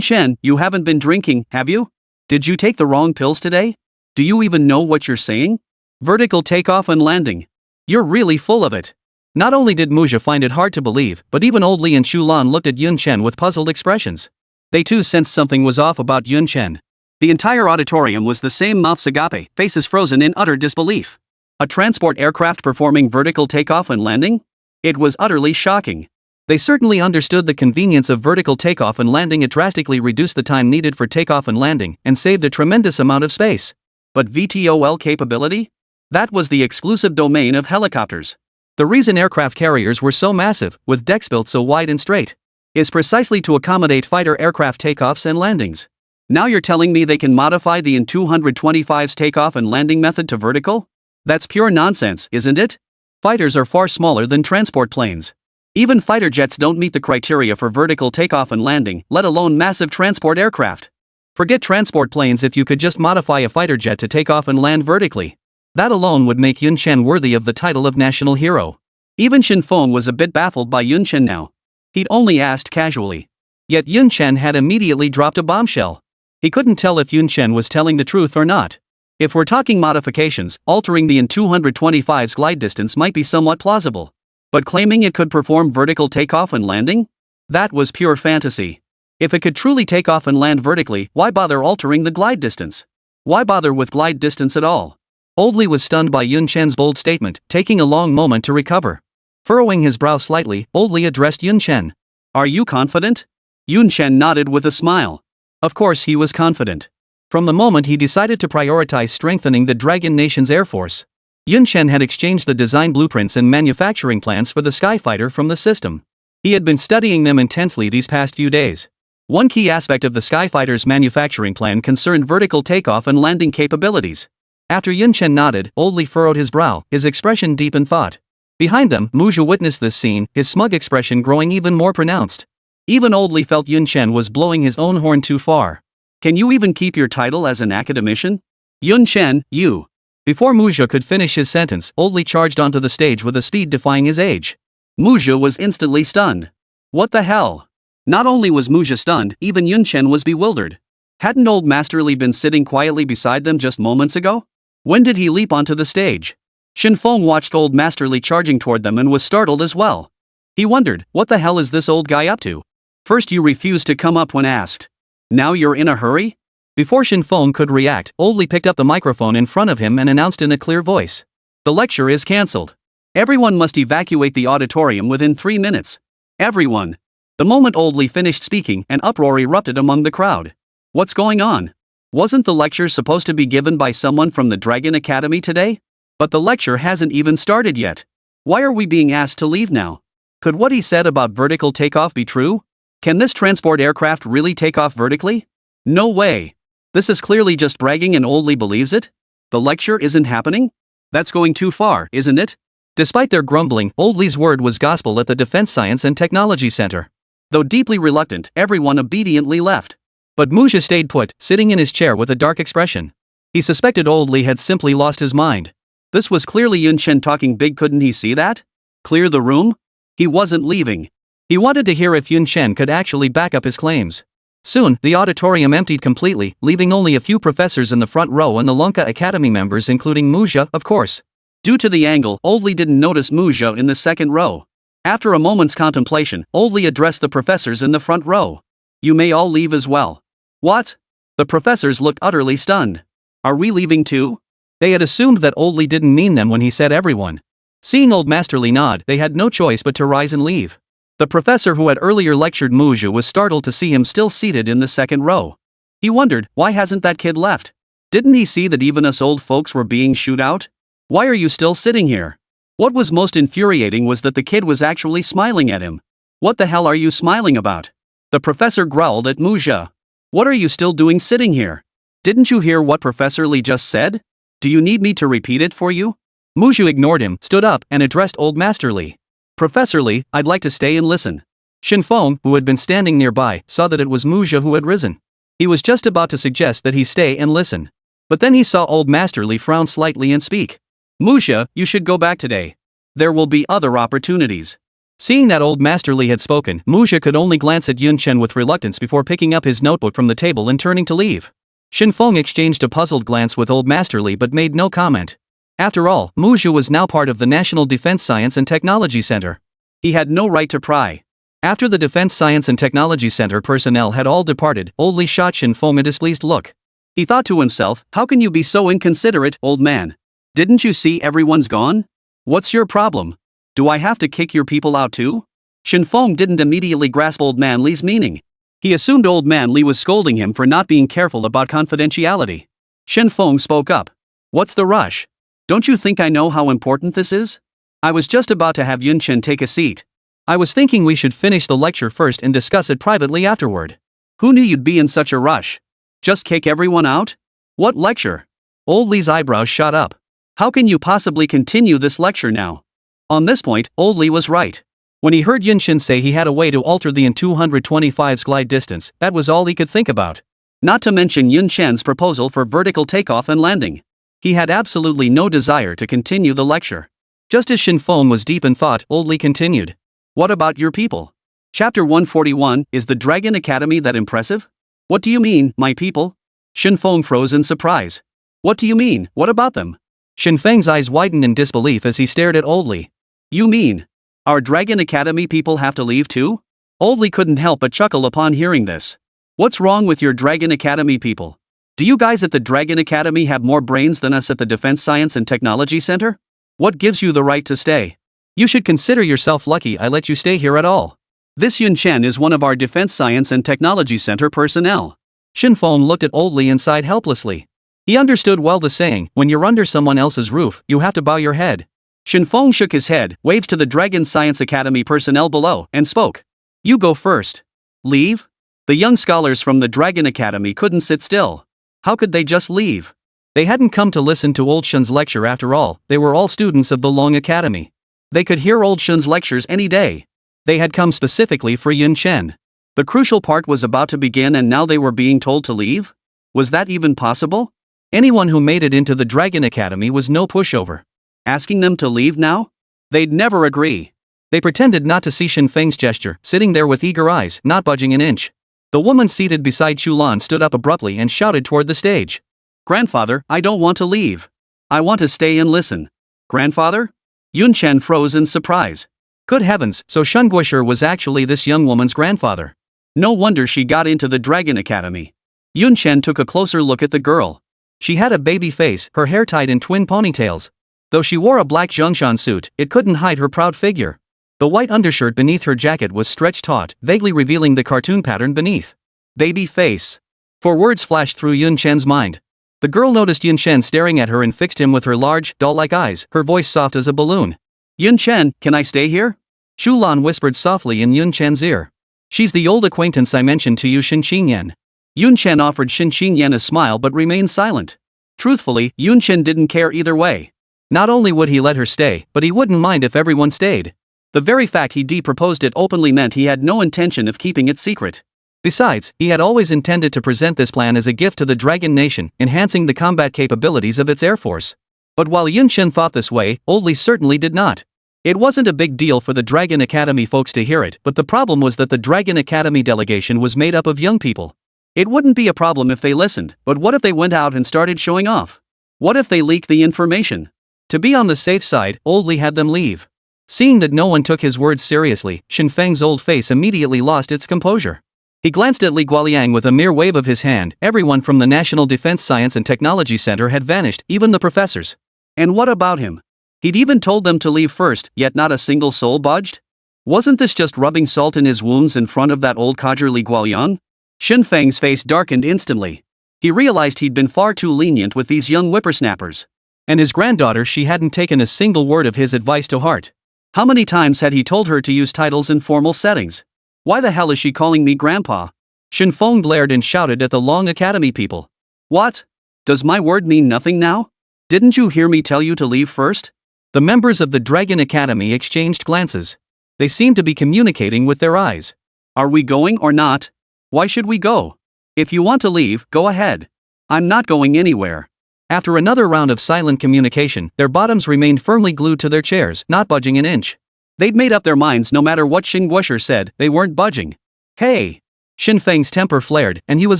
Chen, you haven't been drinking, have you? Did you take the wrong pills today? Do you even know what you're saying? Vertical takeoff and landing. You're really full of it. Not only did Muzha find it hard to believe, but even Old Lee and Chu Lan looked at Chen with puzzled expressions. They too sensed something was off about Chen. The entire auditorium was the same mouths agape, faces frozen in utter disbelief. A transport aircraft performing vertical takeoff and landing? It was utterly shocking. They certainly understood the convenience of vertical takeoff and landing. It drastically reduced the time needed for takeoff and landing, and saved a tremendous amount of space. But VTOL capability? That was the exclusive domain of helicopters. The reason aircraft carriers were so massive, with decks built so wide and straight, is precisely to accommodate fighter aircraft takeoffs and landings. Now you're telling me they can modify the In-225's takeoff and landing method to vertical? That's pure nonsense, isn't it? Fighters are far smaller than transport planes. Even fighter jets don't meet the criteria for vertical takeoff and landing, let alone massive transport aircraft. Forget transport planes. If you could just modify a fighter jet to take off and land vertically, that alone would make Chen worthy of the title of national hero. Even Feng was a bit baffled by Chen now. He'd only asked casually. Yet Chen had immediately dropped a bombshell. He couldn't tell if Chen was telling the truth or not. If we're talking modifications, altering the In-225's glide distance might be somewhat plausible. But claiming it could perform vertical takeoff and landing? That was pure fantasy. If it could truly take off and land vertically, why bother altering the glide distance? Why bother with glide distance at all? Old Li was stunned by Yun Chen's bold statement, taking a long moment to recover. Furrowing his brow slightly, Old Li addressed Yun Chen. Are you confident? Yun Chen nodded with a smile. Of course he was confident. From the moment he decided to prioritize strengthening the Dragon Nation's air force, Yun Chen had exchanged the design blueprints and manufacturing plans for the Skyfighter from the system. He had been studying them intensely these past few days. One key aspect of the Skyfighter's manufacturing plan concerned vertical takeoff and landing capabilities. After Yun Chen nodded, Old Li furrowed his brow, his expression deep in thought. Behind them, Muzha witnessed this scene, his smug expression growing even more pronounced. Even Old Li felt Yun Chen was blowing his own horn too far. Can you even keep your title as an academician? Yun Chen, you. Before Muzha could finish his sentence, Old Li charged onto the stage with a speed defying his age. Muzha was instantly stunned. What the hell? Not only was Muzha stunned, even Yun Chen was bewildered. Hadn't Old Masterly been sitting quietly beside them just moments ago? When did he leap onto the stage? Shin Feng watched Old Masterly charging toward them and was startled as well. He wondered, what the hell is this old guy up to? First you refused to come up when asked. Now you're in a hurry? Before Shin Feng could react, Old Li picked up the microphone in front of him and announced in a clear voice. The lecture is cancelled. Everyone must evacuate the auditorium within 3 minutes. Everyone. The moment Old Li finished speaking, an uproar erupted among the crowd. What's going on? Wasn't the lecture supposed to be given by someone from the Dragon Academy today? But the lecture hasn't even started yet. Why are we being asked to leave now? Could what he said about vertical takeoff be true? Can this transport aircraft really take off vertically? No way. This is clearly just bragging and Old Li believes it? The lecture isn't happening? That's going too far, isn't it? Despite their grumbling, Old Li's word was gospel at the Defense Science and Technology Center. Though deeply reluctant, everyone obediently left. But Muzha stayed put, sitting in his chair with a dark expression. He suspected Old Li had simply lost his mind. This was clearly Yun Chen talking big, couldn't he see that? Clear the room? He wasn't leaving. He wanted to hear if Yun Chen could actually back up his claims. Soon, the auditorium emptied completely, leaving only a few professors in the front row and the Lunka Academy members including Muzha, of course. Due to the angle, Old Li didn't notice Muzha in the second row. After a moment's contemplation, Old Li addressed the professors in the front row. You may all leave as well. What? The professors looked utterly stunned. Are we leaving too? They had assumed that Old Li didn't mean them when he said everyone. Seeing Old Masterly nod, they had no choice but to rise and leave. The professor who had earlier lectured Muzha was startled to see him still seated in the second row. He wondered, why hasn't that kid left? Didn't he see that even us old folks were being shooed out? Why are you still sitting here? What was most infuriating was that the kid was actually smiling at him. What the hell are you smiling about? The professor growled at Muzha. What are you still doing sitting here? Didn't you hear what Professor Li just said? Do you need me to repeat it for you? Muzha ignored him, stood up, and addressed Old Master Li. Professor Li, I'd like to stay and listen. Shin Feng, who had been standing nearby, saw that it was Muzha who had risen. He was just about to suggest that he stay and listen. But then he saw Old Master Li frown slightly and speak. Muzha, you should go back today. There will be other opportunities. Seeing that Old Master Li had spoken, Muzha could only glance at Yun Chen with reluctance before picking up his notebook from the table and turning to leave. Shin Feng exchanged a puzzled glance with Old Master Li but made no comment. After all, Muzha was now part of the National Defense Science and Technology Center. He had no right to pry. After the Defense Science and Technology Center personnel had all departed, Old Li shot Shin Feng a displeased look. He thought to himself, how can you be so inconsiderate, old man? Didn't you see everyone's gone? What's your problem? Do I have to kick your people out too? Shin Feng didn't immediately grasp Old Man Li's meaning. He assumed Old Man Li was scolding him for not being careful about confidentiality. Shin Feng spoke up. What's the rush? Don't you think I know how important this is? I was just about to have Yun Chen take a seat. I was thinking we should finish the lecture first and discuss it privately afterward. Who knew you'd be in such a rush? Just kick everyone out? What lecture? Old Li's eyebrows shot up. How can you possibly continue this lecture now? On this point, Old Li was right. When he heard Yun Chen say he had a way to alter the In-225's glide distance, that was all he could think about. Not to mention Yun Chen's proposal for vertical takeoff and landing. He had absolutely no desire to continue the lecture. Just as Shin Feng was deep in thought, Old Li continued. What about your people? Chapter 141, is the Dragon Academy that impressive? What do you mean, my people? Shin Feng froze in surprise. What do you mean, what about them? Shin Feng's eyes widened in disbelief as he stared at Old Li. You mean, our Dragon Academy people have to leave too? Old Li couldn't help but chuckle upon hearing this. What's wrong with your Dragon Academy people? Do you guys at the Dragon Academy have more brains than us at the Defense Science and Technology Center? What gives you the right to stay? You should consider yourself lucky I let you stay here at all. This Yun Chen is one of our Defense Science and Technology Center personnel. Chen Feng looked at Old Li and sighed helplessly. He understood well the saying, when you're under someone else's roof, you have to bow your head. Shen Feng shook his head, waved to the Dragon Science Academy personnel below, and spoke. You go first. Leave? The young scholars from the Dragon Academy couldn't sit still. How could they just leave? They hadn't come to listen to Old Shen's lecture after all, they were all students of the Long Academy. They could hear Old Shen's lectures any day. They had come specifically for Yun Chen. The crucial part was about to begin and now they were being told to leave? Was that even possible? Anyone who made it into the Dragon Academy was no pushover. Asking them to leave now? They'd never agree. They pretended not to see Shen Feng's gesture, sitting there with eager eyes, not budging an inch. The woman seated beside Chu Lan stood up abruptly and shouted toward the stage. Grandfather, I don't want to leave. I want to stay and listen. Grandfather? Yun Chen froze in surprise. Good heavens, so Shun Guisher was actually this young woman's grandfather. No wonder she got into the Dragon Academy. Yun Chen took a closer look at the girl. She had a baby face, her hair tied in twin ponytails. Though she wore a black Zhongshan suit, it couldn't hide her proud figure. The white undershirt beneath her jacket was stretched taut, vaguely revealing the cartoon pattern beneath. Baby face. 4 words flashed through Yun Chen's mind. The girl noticed Yun Chen staring at her and fixed him with her large, doll-like eyes, her voice soft as a balloon. Yun Chen, can I stay here? Chu Lan whispered softly in Yun Chen's ear. She's the old acquaintance I mentioned to you, Shin Qingyan. Yun Chen offered Shin Qingyan a smile but remained silent. Truthfully, Yun Chen didn't care either way. Not only would he let her stay, but he wouldn't mind if everyone stayed. The very fact he proposed it openly meant he had no intention of keeping it secret. Besides, he had always intended to present this plan as a gift to the Dragon Nation, enhancing the combat capabilities of its air force. But while Yun Chen thought this way, Old Li certainly did not. It wasn't a big deal for the Dragon Academy folks to hear it, but the problem was that the Dragon Academy delegation was made up of young people. It wouldn't be a problem if they listened, but what if they went out and started showing off? What if they leaked the information? To be on the safe side, Old Li had them leave. Seeing that no one took his words seriously, Shen Feng's old face immediately lost its composure. He glanced at Li Guoliang with a mere wave of his hand. Everyone from the National Defense Science and Technology Center had vanished, even the professors. And what about him? He'd even told them to leave first, yet not a single soul budged? Wasn't this just rubbing salt in his wounds in front of that old codger Li Guoliang? Shen Feng's face darkened instantly. He realized he'd been far too lenient with these young whippersnappers. And his granddaughter, she hadn't taken a single word of his advice to heart. How many times had he told her to use titles in formal settings? Why the hell is she calling me grandpa? Shen Feng glared and shouted at the Long Academy people. What? Does my word mean nothing now? Didn't you hear me tell you to leave first? The members of the Dragon Academy exchanged glances. They seemed to be communicating with their eyes. Are we going or not? Why should we go? If you want to leave, go ahead. I'm not going anywhere. After another round of silent communication, their bottoms remained firmly glued to their chairs, not budging an inch. They'd made up their minds no matter what Xing Guosher said, they weren't budging. Hey! Shen Feng's temper flared, and he was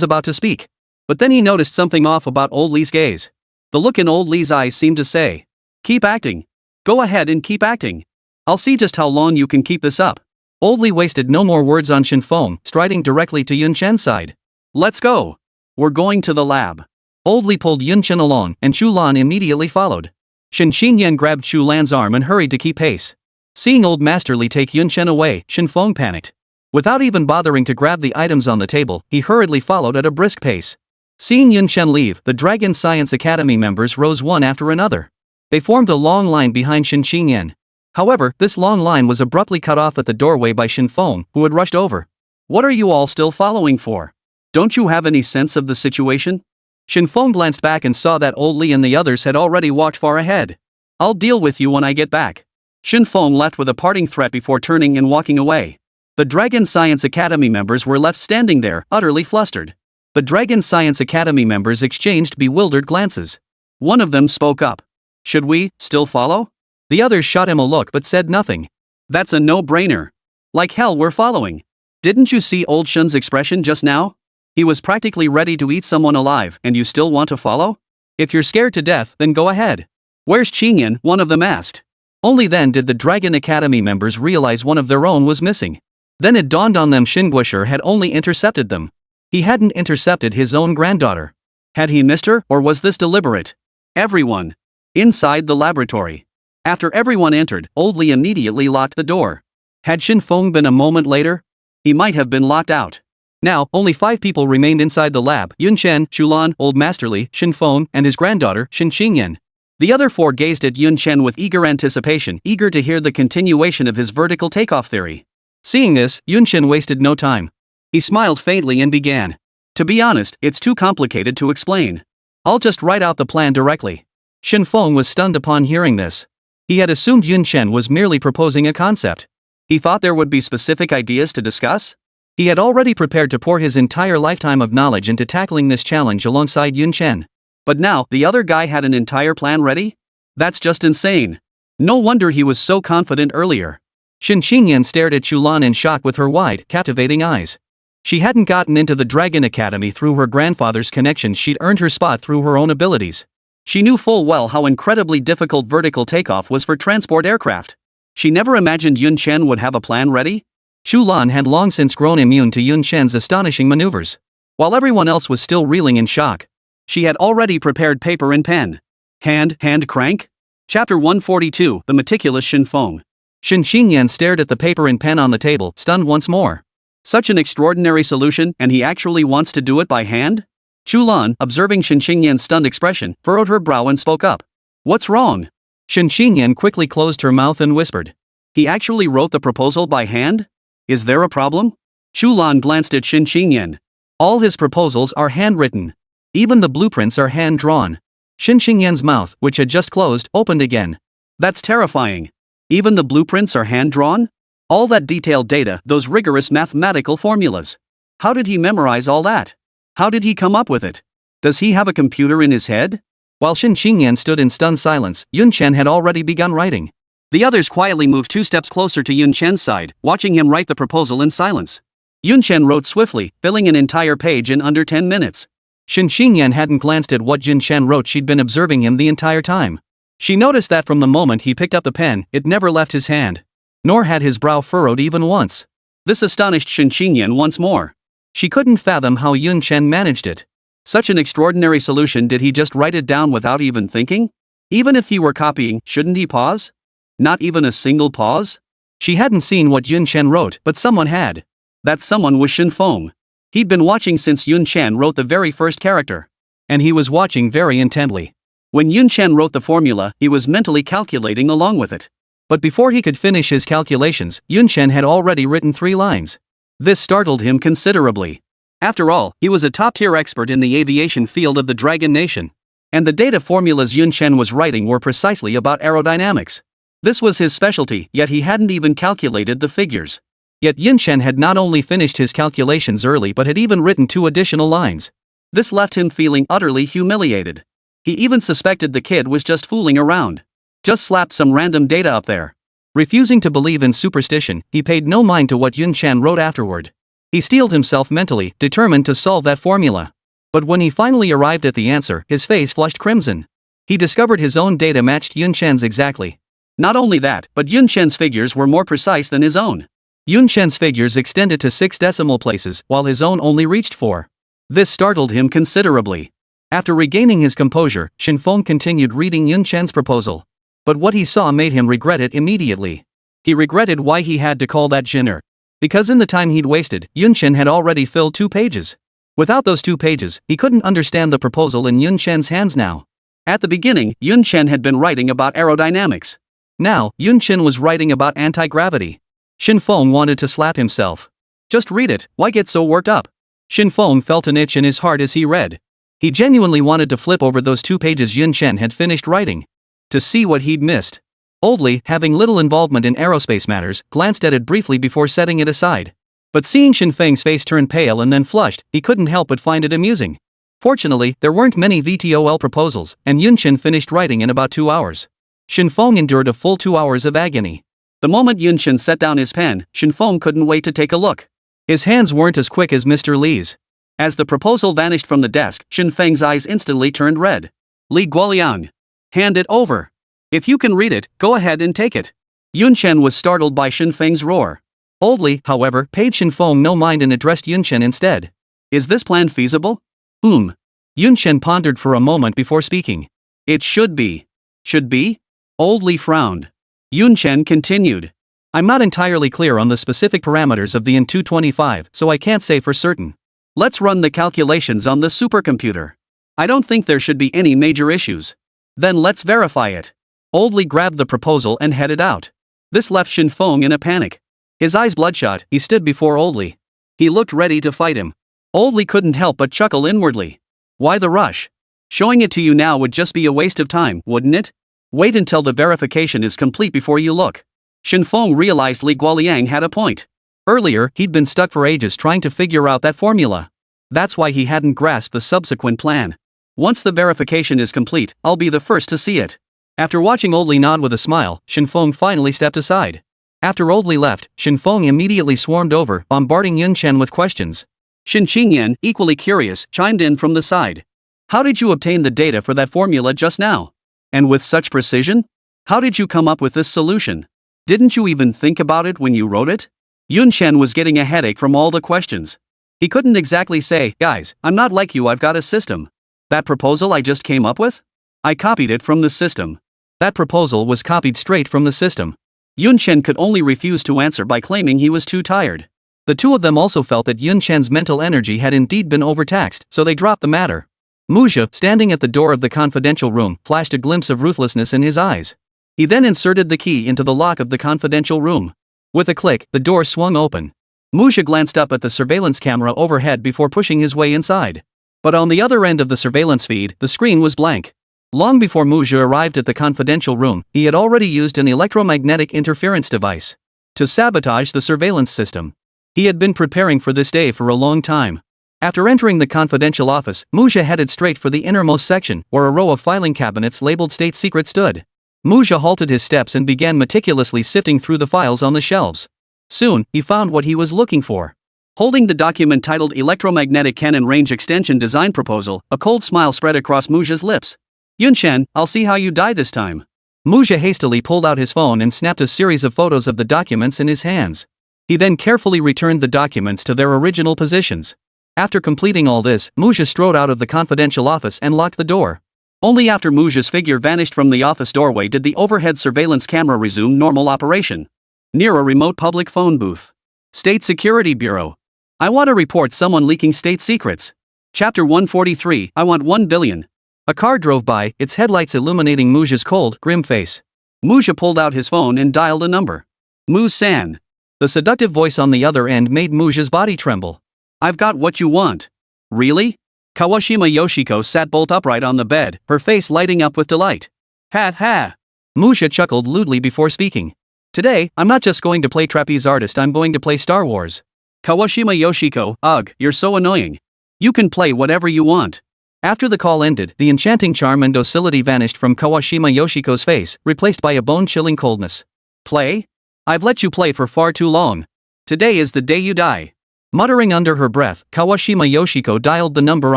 about to speak. But then he noticed something off about Old Li's gaze. The look in Old Li's eyes seemed to say, keep acting. Go ahead and keep acting. I'll see just how long you can keep this up. Old Li wasted no more words on Shen Feng, striding directly to Yun Chen's side. Let's go. We're going to the lab. Old Li pulled Yun Chen along, and Chu Lan immediately followed. Shen Qingyan grabbed Chu Lan's arm and hurried to keep pace. Seeing Old Master Li take Yun Chen away, Shen Feng panicked. Without even bothering to grab the items on the table, he hurriedly followed at a brisk pace. Seeing Yun Chen leave, the Dragon Science Academy members rose one after another. They formed a long line behind Shen Qingyan. However, this long line was abruptly cut off at the doorway by Shen Feng, who had rushed over. What are you all still following for? Don't you have any sense of the situation? Shen Feng glanced back and saw that Old Li and the others had already walked far ahead. I'll deal with you when I get back. Shen Feng left with a parting threat before turning and walking away. The Dragon Science Academy members were left standing there, utterly flustered. The Dragon Science Academy members exchanged bewildered glances. One of them spoke up. Should we still follow? The others shot him a look but said nothing. That's a no-brainer. Like hell we're following. Didn't you see Old Shun's expression just now? He was practically ready to eat someone alive, and you still want to follow? If you're scared to death, then go ahead. Where's Qingyan? One of them asked. Only then did the Dragon Academy members realize one of their own was missing. Then it dawned on them Xin Guoshi had only intercepted them. He hadn't intercepted his own granddaughter. Had he missed her, or was this deliberate? Everyone. Inside the laboratory. After everyone entered, Old Li immediately locked the door. Had Xin Feng been a moment later? He might have been locked out. Now, only 5 people remained inside the lab: Yun Chen, Chu Lan, Old Master Li, Xin Feng, and his granddaughter, Xin Xingyan. The other 4 gazed at Yun Chen with eager anticipation, eager to hear the continuation of his vertical takeoff theory. Seeing this, Yun Chen wasted no time. He smiled faintly and began. To be honest, it's too complicated to explain. I'll just write out the plan directly. Xin Feng was stunned upon hearing this. He had assumed Yun Chen was merely proposing a concept. He thought there would be specific ideas to discuss. He had already prepared to pour his entire lifetime of knowledge into tackling this challenge alongside Yun Chen. But now, the other guy had an entire plan ready? That's just insane. No wonder he was so confident earlier. Xin Xingyan stared at Chu Lan in shock with her wide, captivating eyes. She hadn't gotten into the Dragon Academy through her grandfather's connections, she'd earned her spot through her own abilities. She knew full well how incredibly difficult vertical takeoff was for transport aircraft. She never imagined Yun Chen would have a plan ready. Chu Lan had long since grown immune to Yun Chen's astonishing maneuvers. While everyone else was still reeling in shock, she had already prepared paper and pen. Hand crank? Chapter 142, The Meticulous Xin Feng. Xin Xingyan stared at the paper and pen on the table, stunned once more. Such an extraordinary solution, and he actually wants to do it by hand? Chu Lan, observing Xin Xingyan's stunned expression, furrowed her brow and spoke up. What's wrong? Xin Xingyan quickly closed her mouth and whispered. He actually wrote the proposal by hand? Is there a problem? Chu Lan glanced at Xin Xingyan. All his proposals are handwritten. Even the blueprints are hand-drawn. Xin Xingyan's mouth, which had just closed, opened again. That's terrifying. Even the blueprints are hand-drawn? All that detailed data, those rigorous mathematical formulas. How did he memorize all that? How did he come up with it? Does he have a computer in his head? While Xin Xingyan stood in stunned silence, Yun Chen had already begun writing. The others quietly moved 2 steps closer to Yun Chen's side, watching him write the proposal in silence. Yun Chen wrote swiftly, filling an entire page in under 10 minutes. Xin Xingyan hadn't glanced at what Yun Chen wrote, she'd been observing him the entire time. She noticed that from the moment he picked up the pen, it never left his hand. Nor had his brow furrowed even once. This astonished Xin Xingyan once more. She couldn't fathom how Yun Chen managed it. Such an extraordinary solution, did he just write it down without even thinking? Even if he were copying, shouldn't he pause? Not even a single pause? She hadn't seen what Yun Chen wrote, but someone had. That someone was Xin Feng. He'd been watching since Yun Chen wrote the very first character. And he was watching very intently. When Yun Chen wrote the formula, he was mentally calculating along with it. But before he could finish his calculations, Yun Chen had already written 3 lines. This startled him considerably. After all, he was a top-tier expert in the aviation field of the Dragon Nation. And the data formulas Yun Chen was writing were precisely about aerodynamics. This was his specialty, yet he hadn't even calculated the figures. Yet Yun Chen had not only finished his calculations early but had even written 2 additional lines. This left him feeling utterly humiliated. He even suspected the kid was just fooling around. Just slapped some random data up there. Refusing to believe in superstition, he paid no mind to what Yun Chen wrote afterward. He steeled himself mentally, determined to solve that formula. But when he finally arrived at the answer, his face flushed crimson. He discovered his own data matched Yun Chen's exactly. Not only that, but Yun Chen's figures were more precise than his own. Yun Chen's figures extended to 6 decimal places, while his own only reached 4. This startled him considerably. After regaining his composure, Xin Feng continued reading Yun Chen's proposal. But what he saw made him regret it immediately. He regretted why he had to call that Jinner. Because in the time he'd wasted, Yun Chen had already filled 2 pages. Without those 2 pages, he couldn't understand the proposal in Yun Chen's hands now. At the beginning, Yun Chen had been writing about aerodynamics. Now, Yun Chen was writing about anti-gravity. Xin Feng wanted to slap himself. Just read it, why get so worked up? Xin Feng felt an itch in his heart as he read. He genuinely wanted to flip over those 2 pages Yun Chen had finished writing. To see what he'd missed. Old Li, having little involvement in aerospace matters, glanced at it briefly before setting it aside. But seeing Xin Feng's face turn pale and then flushed, he couldn't help but find it amusing. Fortunately, there weren't many VTOL proposals, and Yun Chen finished writing in about 2 hours. Xin Feng endured a full 2 hours of agony. The moment Yun Chen set down his pen, Xin Feng couldn't wait to take a look. His hands weren't as quick as Mr. Li's. As the proposal vanished from the desk, Xin Feng's eyes instantly turned red. Li Guoliang. Hand it over. If you can read it, go ahead and take it. Yun Chen was startled by Xin Feng's roar. Oldly, however, paid Shinfeng no mind and addressed Yunchen instead. Is this plan feasible? Yunchen pondered for a moment before speaking. It should be. Should be? Oldly frowned. Yunchen continued. I'm not entirely clear on the specific parameters of the IN-225, so I can't say for certain. Let's run the calculations on the supercomputer. I don't think there should be any major issues. Then let's verify it. Oldly grabbed the proposal and headed out. This left Shinfeng in a panic. His eyes bloodshot, he stood before Oldly. He looked ready to fight him. Oldly couldn't help but chuckle inwardly. Why the rush? Showing it to you now would just be a waste of time, wouldn't it? Wait until the verification is complete before you look. Shinfeng realized Li Guoliang had a point. Earlier, he'd been stuck for ages trying to figure out that formula. That's why he hadn't grasped the subsequent plan. Once the verification is complete, I'll be the first to see it. After watching Oldly nod with a smile, Shinfeng finally stepped aside. After Oldly left, Shinfeng immediately swarmed over, bombarding Yunchen with questions. Shin Qingyan, equally curious, chimed in from the side. How did you obtain the data for that formula just now? And with such precision? How did you come up with this solution? Didn't you even think about it when you wrote it? Yunchen was getting a headache from all the questions. He couldn't exactly say, guys, I'm not like you, I've got a system. That proposal I just came up with? I copied it from the system. That proposal was copied straight from the system. Yunchen could only refuse to answer by claiming he was too tired. The two of them also felt that Yunchen's mental energy had indeed been overtaxed, so they dropped the matter. Muzha, standing at the door of the confidential room, flashed a glimpse of ruthlessness in his eyes. He then inserted the key into the lock of the confidential room. With a click, the door swung open. Muzha glanced up at the surveillance camera overhead before pushing his way inside. But on the other end of the surveillance feed, the screen was blank. Long before Muzha arrived at the confidential room, he had already used an electromagnetic interference device to sabotage the surveillance system. He had been preparing for this day for a long time. After entering the confidential office, Muzha headed straight for the innermost section, where a row of filing cabinets labeled State Secret stood. Muzha halted his steps and began meticulously sifting through the files on the shelves. Soon, he found what he was looking for. Holding the document titled Electromagnetic Cannon Range Extension Design Proposal, a cold smile spread across Muzha's lips. Yunchen, I'll see how you die this time. Muzha hastily pulled out his phone and snapped a series of photos of the documents in his hands. He then carefully returned the documents to their original positions. After completing all this, Muzha strode out of the confidential office and locked the door. Only after Muzha's figure vanished from the office doorway did the overhead surveillance camera resume normal operation. Near a remote public phone booth. State Security Bureau. I want to report someone leaking state secrets. Chapter 143, I want 1 billion. A car drove by, its headlights illuminating Muzha's cold, grim face. Muzha pulled out his phone and dialed a number. Mu-san. The seductive voice on the other end made Muzha's body tremble. I've got what you want. Really? Kawashima Yoshiko sat bolt upright on the bed, her face lighting up with delight. Ha ha. Muzha chuckled lewdly before speaking. Today, I'm not just going to play trapeze artist, I'm going to play Star Wars. Kawashima Yoshiko, ugh, you're so annoying. You can play whatever you want. After the call ended, the enchanting charm and docility vanished from Kawashima Yoshiko's face, replaced by a bone-chilling coldness. Play? I've let you play for far too long. Today is the day you die. Muttering under her breath, Kawashima Yoshiko dialed the number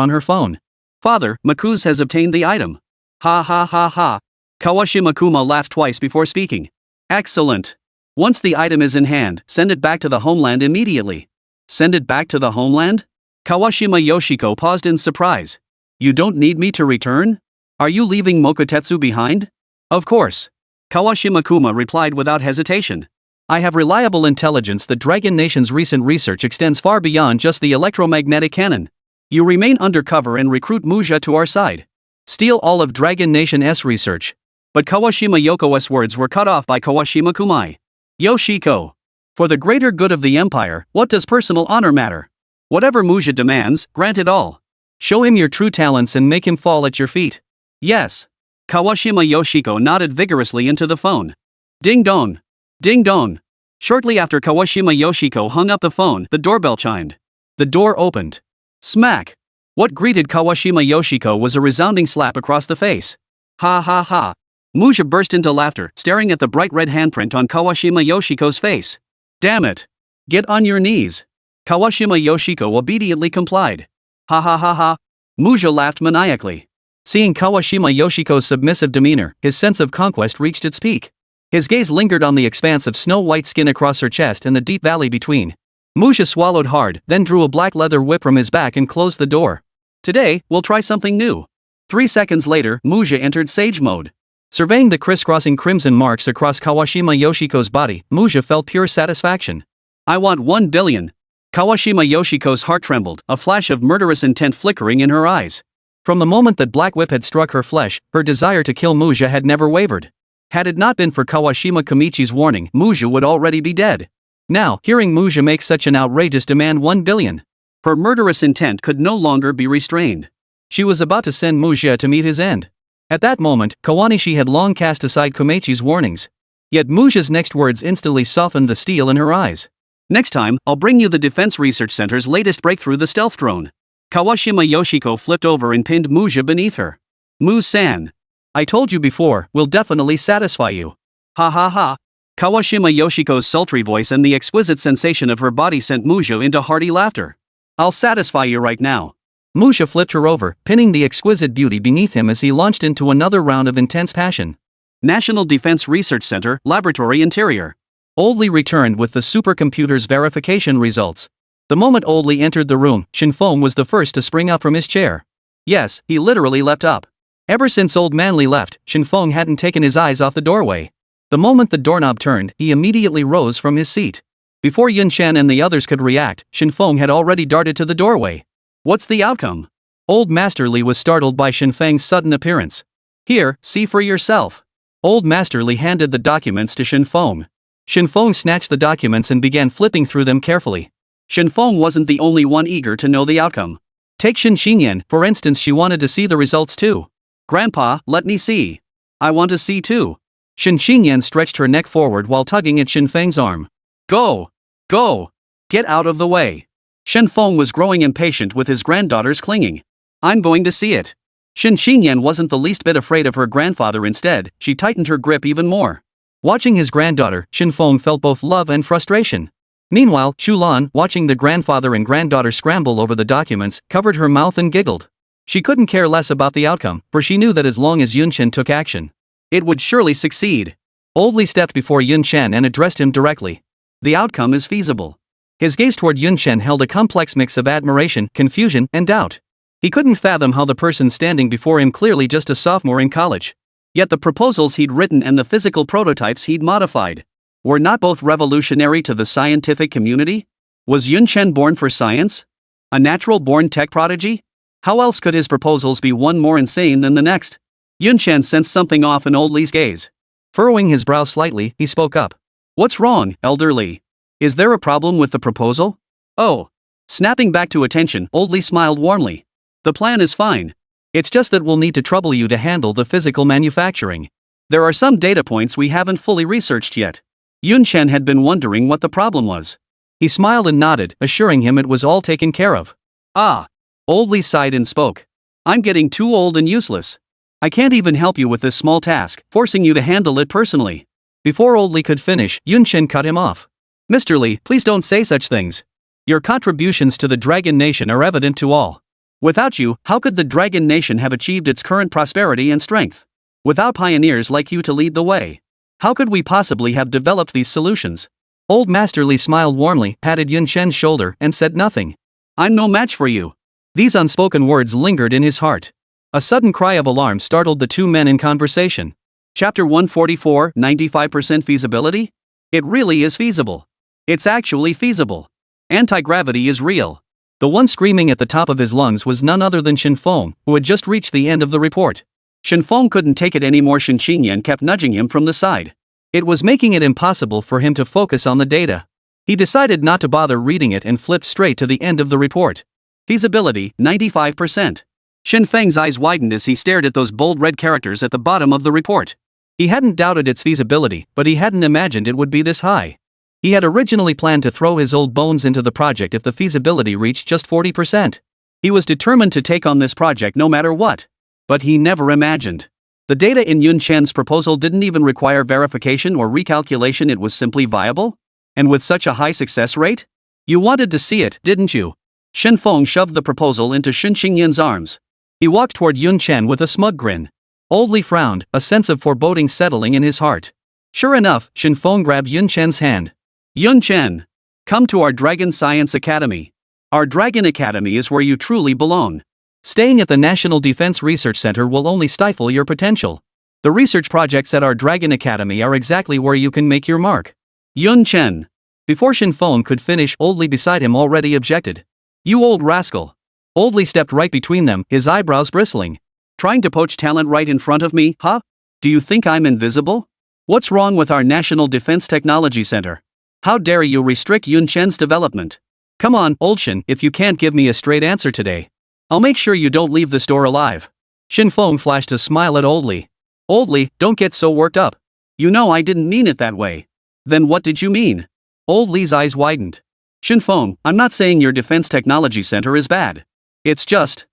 on her phone. Father, Makuz has obtained the item. Ha ha ha ha. Kawashima Kuma laughed twice before speaking. Excellent. Once the item is in hand, send it back to the homeland immediately. Send it back to the homeland? Kawashima Yoshiko paused in surprise. You don't need me to return? Are you leaving Mokotetsu behind? Of course. Kawashima Kuma replied without hesitation. I have reliable intelligence that Dragon Nation's recent research extends far beyond just the electromagnetic cannon. You remain undercover and recruit Muzha to our side. Steal all of Dragon Nation's research. But Kawashima Yoko's words were cut off by Kawashima Kumai. Yoshiko. For the greater good of the empire, what does personal honor matter? Whatever Muzha demands, grant it all. Show him your true talents and make him fall at your feet. Yes. Kawashima Yoshiko nodded vigorously into the phone. Ding dong. Ding dong. Shortly after Kawashima Yoshiko hung up the phone, the doorbell chimed. The door opened. Smack. What greeted Kawashima Yoshiko was a resounding slap across the face. Ha ha ha. Muzha burst into laughter, staring at the bright red handprint on Kawashima Yoshiko's face. Damn it. Get on your knees. Kawashima Yoshiko obediently complied. Ha ha ha ha. Muzha laughed maniacally. Seeing Kawashima Yoshiko's submissive demeanor, his sense of conquest reached its peak. His gaze lingered on the expanse of snow-white skin across her chest and the deep valley between. Musha swallowed hard, then drew a black leather whip from his back and closed the door. Today, we'll try something new. 3 seconds later, Musha entered sage mode. Surveying the crisscrossing crimson marks across Kawashima Yoshiko's body, Musha felt pure satisfaction. I want 1 billion. Kawashima Yoshiko's heart trembled, a flash of murderous intent flickering in her eyes. From the moment that Black Whip had struck her flesh, her desire to kill Musha had never wavered. Had it not been for Kawashima Komichi's warning, Musha would already be dead. Now, hearing Musha make such an outrageous demand 1 billion. Her murderous intent could no longer be restrained. She was about to send Musha to meet his end. At that moment, Kawanishi had long cast aside Komichi's warnings. Yet Musha's next words instantly softened the steel in her eyes. Next time, I'll bring you the Defense Research Center's latest breakthrough, the stealth drone. Kawashima Yoshiko flipped over and pinned Musha beneath her. Mu-san. I told you before, we'll definitely satisfy you. Ha ha ha. Kawashima Yoshiko's sultry voice and the exquisite sensation of her body sent Musha into hearty laughter. I'll satisfy you right now. Musha flipped her over, pinning the exquisite beauty beneath him as he launched into another round of intense passion. National Defense Research Center, Laboratory Interior. Oldly returned with the supercomputer's verification results. The moment Oldly entered the room, Shinfeng was the first to spring up from his chair. Yes, he literally leapt up. Ever since Old Manly left, Shinfeng hadn't taken his eyes off the doorway. The moment the doorknob turned, he immediately rose from his seat. Before Yun Chen and the others could react, Shinfeng had already darted to the doorway. What's the outcome? Old Masterly was startled by Shinfeng's sudden appearance. Here, see for yourself. Old Masterly handed the documents to Shinfeng. Shinfeng snatched the documents and began flipping through them carefully. Shinfeng wasn't the only one eager to know the outcome. Take Shin Xingyan, for instance, she wanted to see the results too. Grandpa, let me see. I want to see too. Shin Xingyan stretched her neck forward while tugging at Shinfeng's arm. Go! Go! Get out of the way. Shinfeng was growing impatient with his granddaughter's clinging. I'm going to see it. Shin Xingyan wasn't the least bit afraid of her grandfather. Instead, she tightened her grip even more. Watching his granddaughter, Shinfeng felt both love and frustration. Meanwhile, Chu Lan, watching the grandfather and granddaughter scramble over the documents, covered her mouth and giggled. She couldn't care less about the outcome, for she knew that as long as Yun Chen took action, it would surely succeed. Oldly stepped before Yun Chen and addressed him directly. The outcome is feasible. His gaze toward Yun Chen held a complex mix of admiration, confusion, and doubt. He couldn't fathom how the person standing before him, clearly just a sophomore in college, yet the proposals he'd written and the physical prototypes he'd modified were not both revolutionary to the scientific community? Was Yun Chen born for science? A natural-born tech prodigy? How else could his proposals be one more insane than the next? Yun Chen sensed something off in Oldly's gaze. Furrowing his brow slightly, he spoke up. What's wrong, elderly? Is there a problem with the proposal? Oh. Snapping back to attention, Oldly smiled warmly. The plan is fine. It's just that we'll need to trouble you to handle the physical manufacturing. There are some data points we haven't fully researched yet. Yun Chen had been wondering what the problem was. He smiled and nodded, assuring him it was all taken care of. Ah. Oldly sighed and spoke. I'm getting too old and useless. I can't even help you with this small task, forcing you to handle it personally. Before Oldly could finish, Yun Chen cut him off. Mr. Lee, please don't say such things. Your contributions to the Dragon Nation are evident to all. Without you, how could the Dragon Nation have achieved its current prosperity and strength? Without pioneers like you to lead the way, how could we possibly have developed these solutions? Old Master Lee smiled warmly, patted Yun Chen's shoulder, and said nothing. I'm no match for you. These unspoken words lingered in his heart. A sudden cry of alarm startled the two men in conversation. Chapter 144, 95% feasibility? It really is feasible. It's actually feasible. Anti-gravity is real. The one screaming at the top of his lungs was none other than Shinfeng, who had just reached the end of the report. Shinfeng couldn't take it anymore. Shin Xingyan kept nudging him from the side. It was making it impossible for him to focus on the data. He decided not to bother reading it and flipped straight to the end of the report. Feasibility, 95%. Shinfeng's eyes widened as he stared at those bold red characters at the bottom of the report. He hadn't doubted its feasibility, but he hadn't imagined it would be this high. He had originally planned to throw his old bones into the project if the feasibility reached just 40%. He was determined to take on this project no matter what. But he never imagined. The data in Yun Chen's proposal didn't even require verification or recalculation, it was simply viable? And with such a high success rate? You wanted to see it, didn't you? Shinfeng shoved the proposal into Shin Xingyan's arms. He walked toward Yun Chen with a smug grin. Oldly frowned, a sense of foreboding settling in his heart. Sure enough, Shen Feng grabbed Yun Chen's hand. Yun Chen, come to our Dragon Science Academy. Our Dragon Academy is where you truly belong. Staying at the National Defense Research Center will only stifle your potential. The research projects at our Dragon Academy are exactly where you can make your mark. Yun Chen. Before Shen Feng could finish, Old Li beside him already objected. You old rascal. Old Li stepped right between them, his eyebrows bristling. Trying to poach talent right in front of me, huh? Do you think I'm invisible? What's wrong with our National Defense Technology Center? How dare you restrict Yun Chen's development? Come on, Old Shen, if you can't give me a straight answer today, I'll make sure you don't leave this door alive. Shen Feng flashed a smile at Old Li. Old Li, don't get so worked up. You know I didn't mean it that way. Then what did you mean? Old Li's eyes widened. Shen Feng, I'm not saying your Defense Technology Center is bad. It's just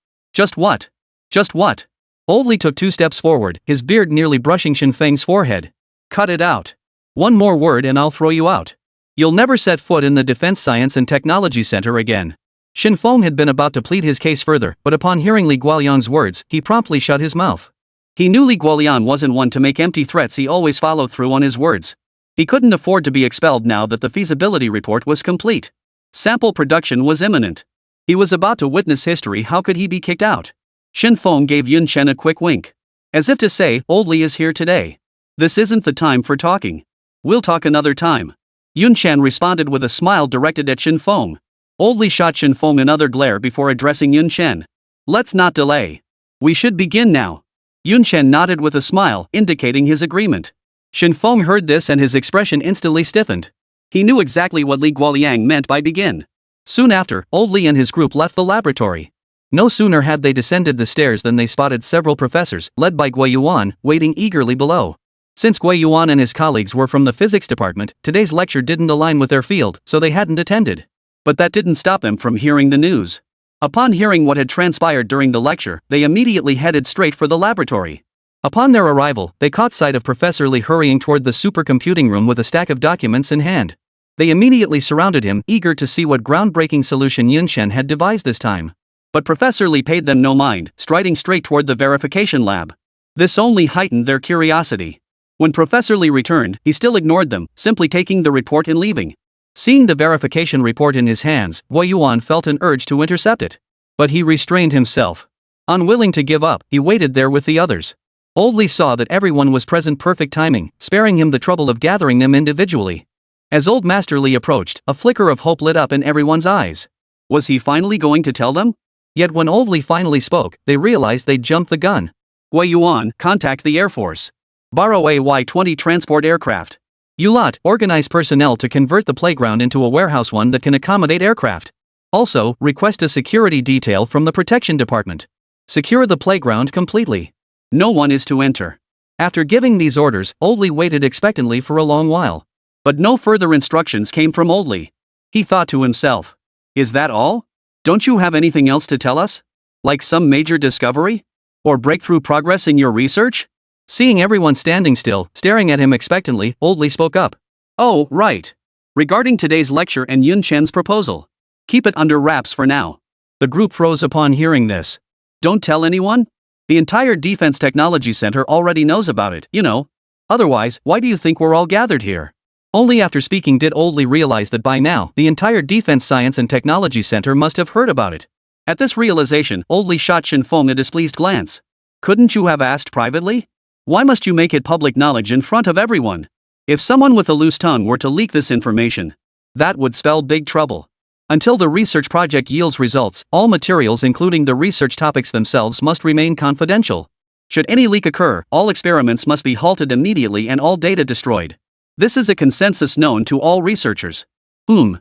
what? Just what? Old Li took 2 steps forward, his beard nearly brushing Shen Feng's forehead. Cut it out. One more word and I'll throw you out. You'll never set foot in the Defense Science and Technology Center again. Shen Feng had been about to plead his case further, but upon hearing Li Guoliang's words, he promptly shut his mouth. He knew Li Guoliang wasn't one to make empty threats. He always followed through on his words. He couldn't afford to be expelled now that the feasibility report was complete. Sample production was imminent. He was about to witness history. How could he be kicked out? Shen Feng gave Yun Chen a quick wink. As if to say, Old Li is here today. This isn't the time for talking. We'll talk another time. Yun Chen responded with a smile directed at Shen Feng. Old Li shot Shen Feng another glare before addressing Yun Chen. Let's not delay. We should begin now. Yun Chen nodded with a smile, indicating his agreement. Shen Feng heard this and his expression instantly stiffened. He knew exactly what Li Guoliang meant by begin. Soon after, Old Li and his group left the laboratory. No sooner had they descended the stairs than they spotted several professors, led by Gui Yuan, waiting eagerly below. Since Gui Yuan and his colleagues were from the physics department, today's lecture didn't align with their field, so they hadn't attended. But that didn't stop them from hearing the news. Upon hearing what had transpired during the lecture, they immediately headed straight for the laboratory. Upon their arrival, they caught sight of Professor Li hurrying toward the supercomputing room with a stack of documents in hand. They immediately surrounded him, eager to see what groundbreaking solution Yun Chen had devised this time. But Professor Li paid them no mind, striding straight toward the verification lab. This only heightened their curiosity. When Professor Li returned, he still ignored them, simply taking the report and leaving. Seeing the verification report in his hands, Gui Yuan felt an urge to intercept it. But he restrained himself. Unwilling to give up, he waited there with the others. Old Li saw that everyone was present, perfect timing, sparing him the trouble of gathering them individually. As Old Master Li approached, a flicker of hope lit up in everyone's eyes. Was he finally going to tell them? Yet when Old Li finally spoke, they realized they'd jumped the gun. Gui Yuan, contact the Air Force. Borrow a Y-20 transport aircraft. You lot, organize personnel to convert the playground into a warehouse, one that can accommodate aircraft. Also, request a security detail from the protection department. Secure the playground completely. No one is to enter. After giving these orders, Old Li waited expectantly for a long while. But no further instructions came from Old Li. He thought to himself. Is that all? Don't you have anything else to tell us? Like some major discovery? Or breakthrough progress in your research? Seeing everyone standing still, staring at him expectantly, Old Li spoke up. Oh, right. Regarding today's lecture and Yun Chen's proposal. Keep it under wraps for now. The group froze upon hearing this. Don't tell anyone? The entire Defense Technology Center already knows about it, you know. Otherwise, why do you think we're all gathered here? Only after speaking did Old Li realize that by now, the entire Defense Science and Technology Center must have heard about it. At this realization, Old Li shot Shen Feng a displeased glance. Couldn't you have asked privately? Why must you make it public knowledge in front of everyone? If someone with a loose tongue were to leak this information, that would spell big trouble. Until the research project yields results, all materials including the research topics themselves must remain confidential. Should any leak occur, all experiments must be halted immediately and all data destroyed. This is a consensus known to all researchers. Old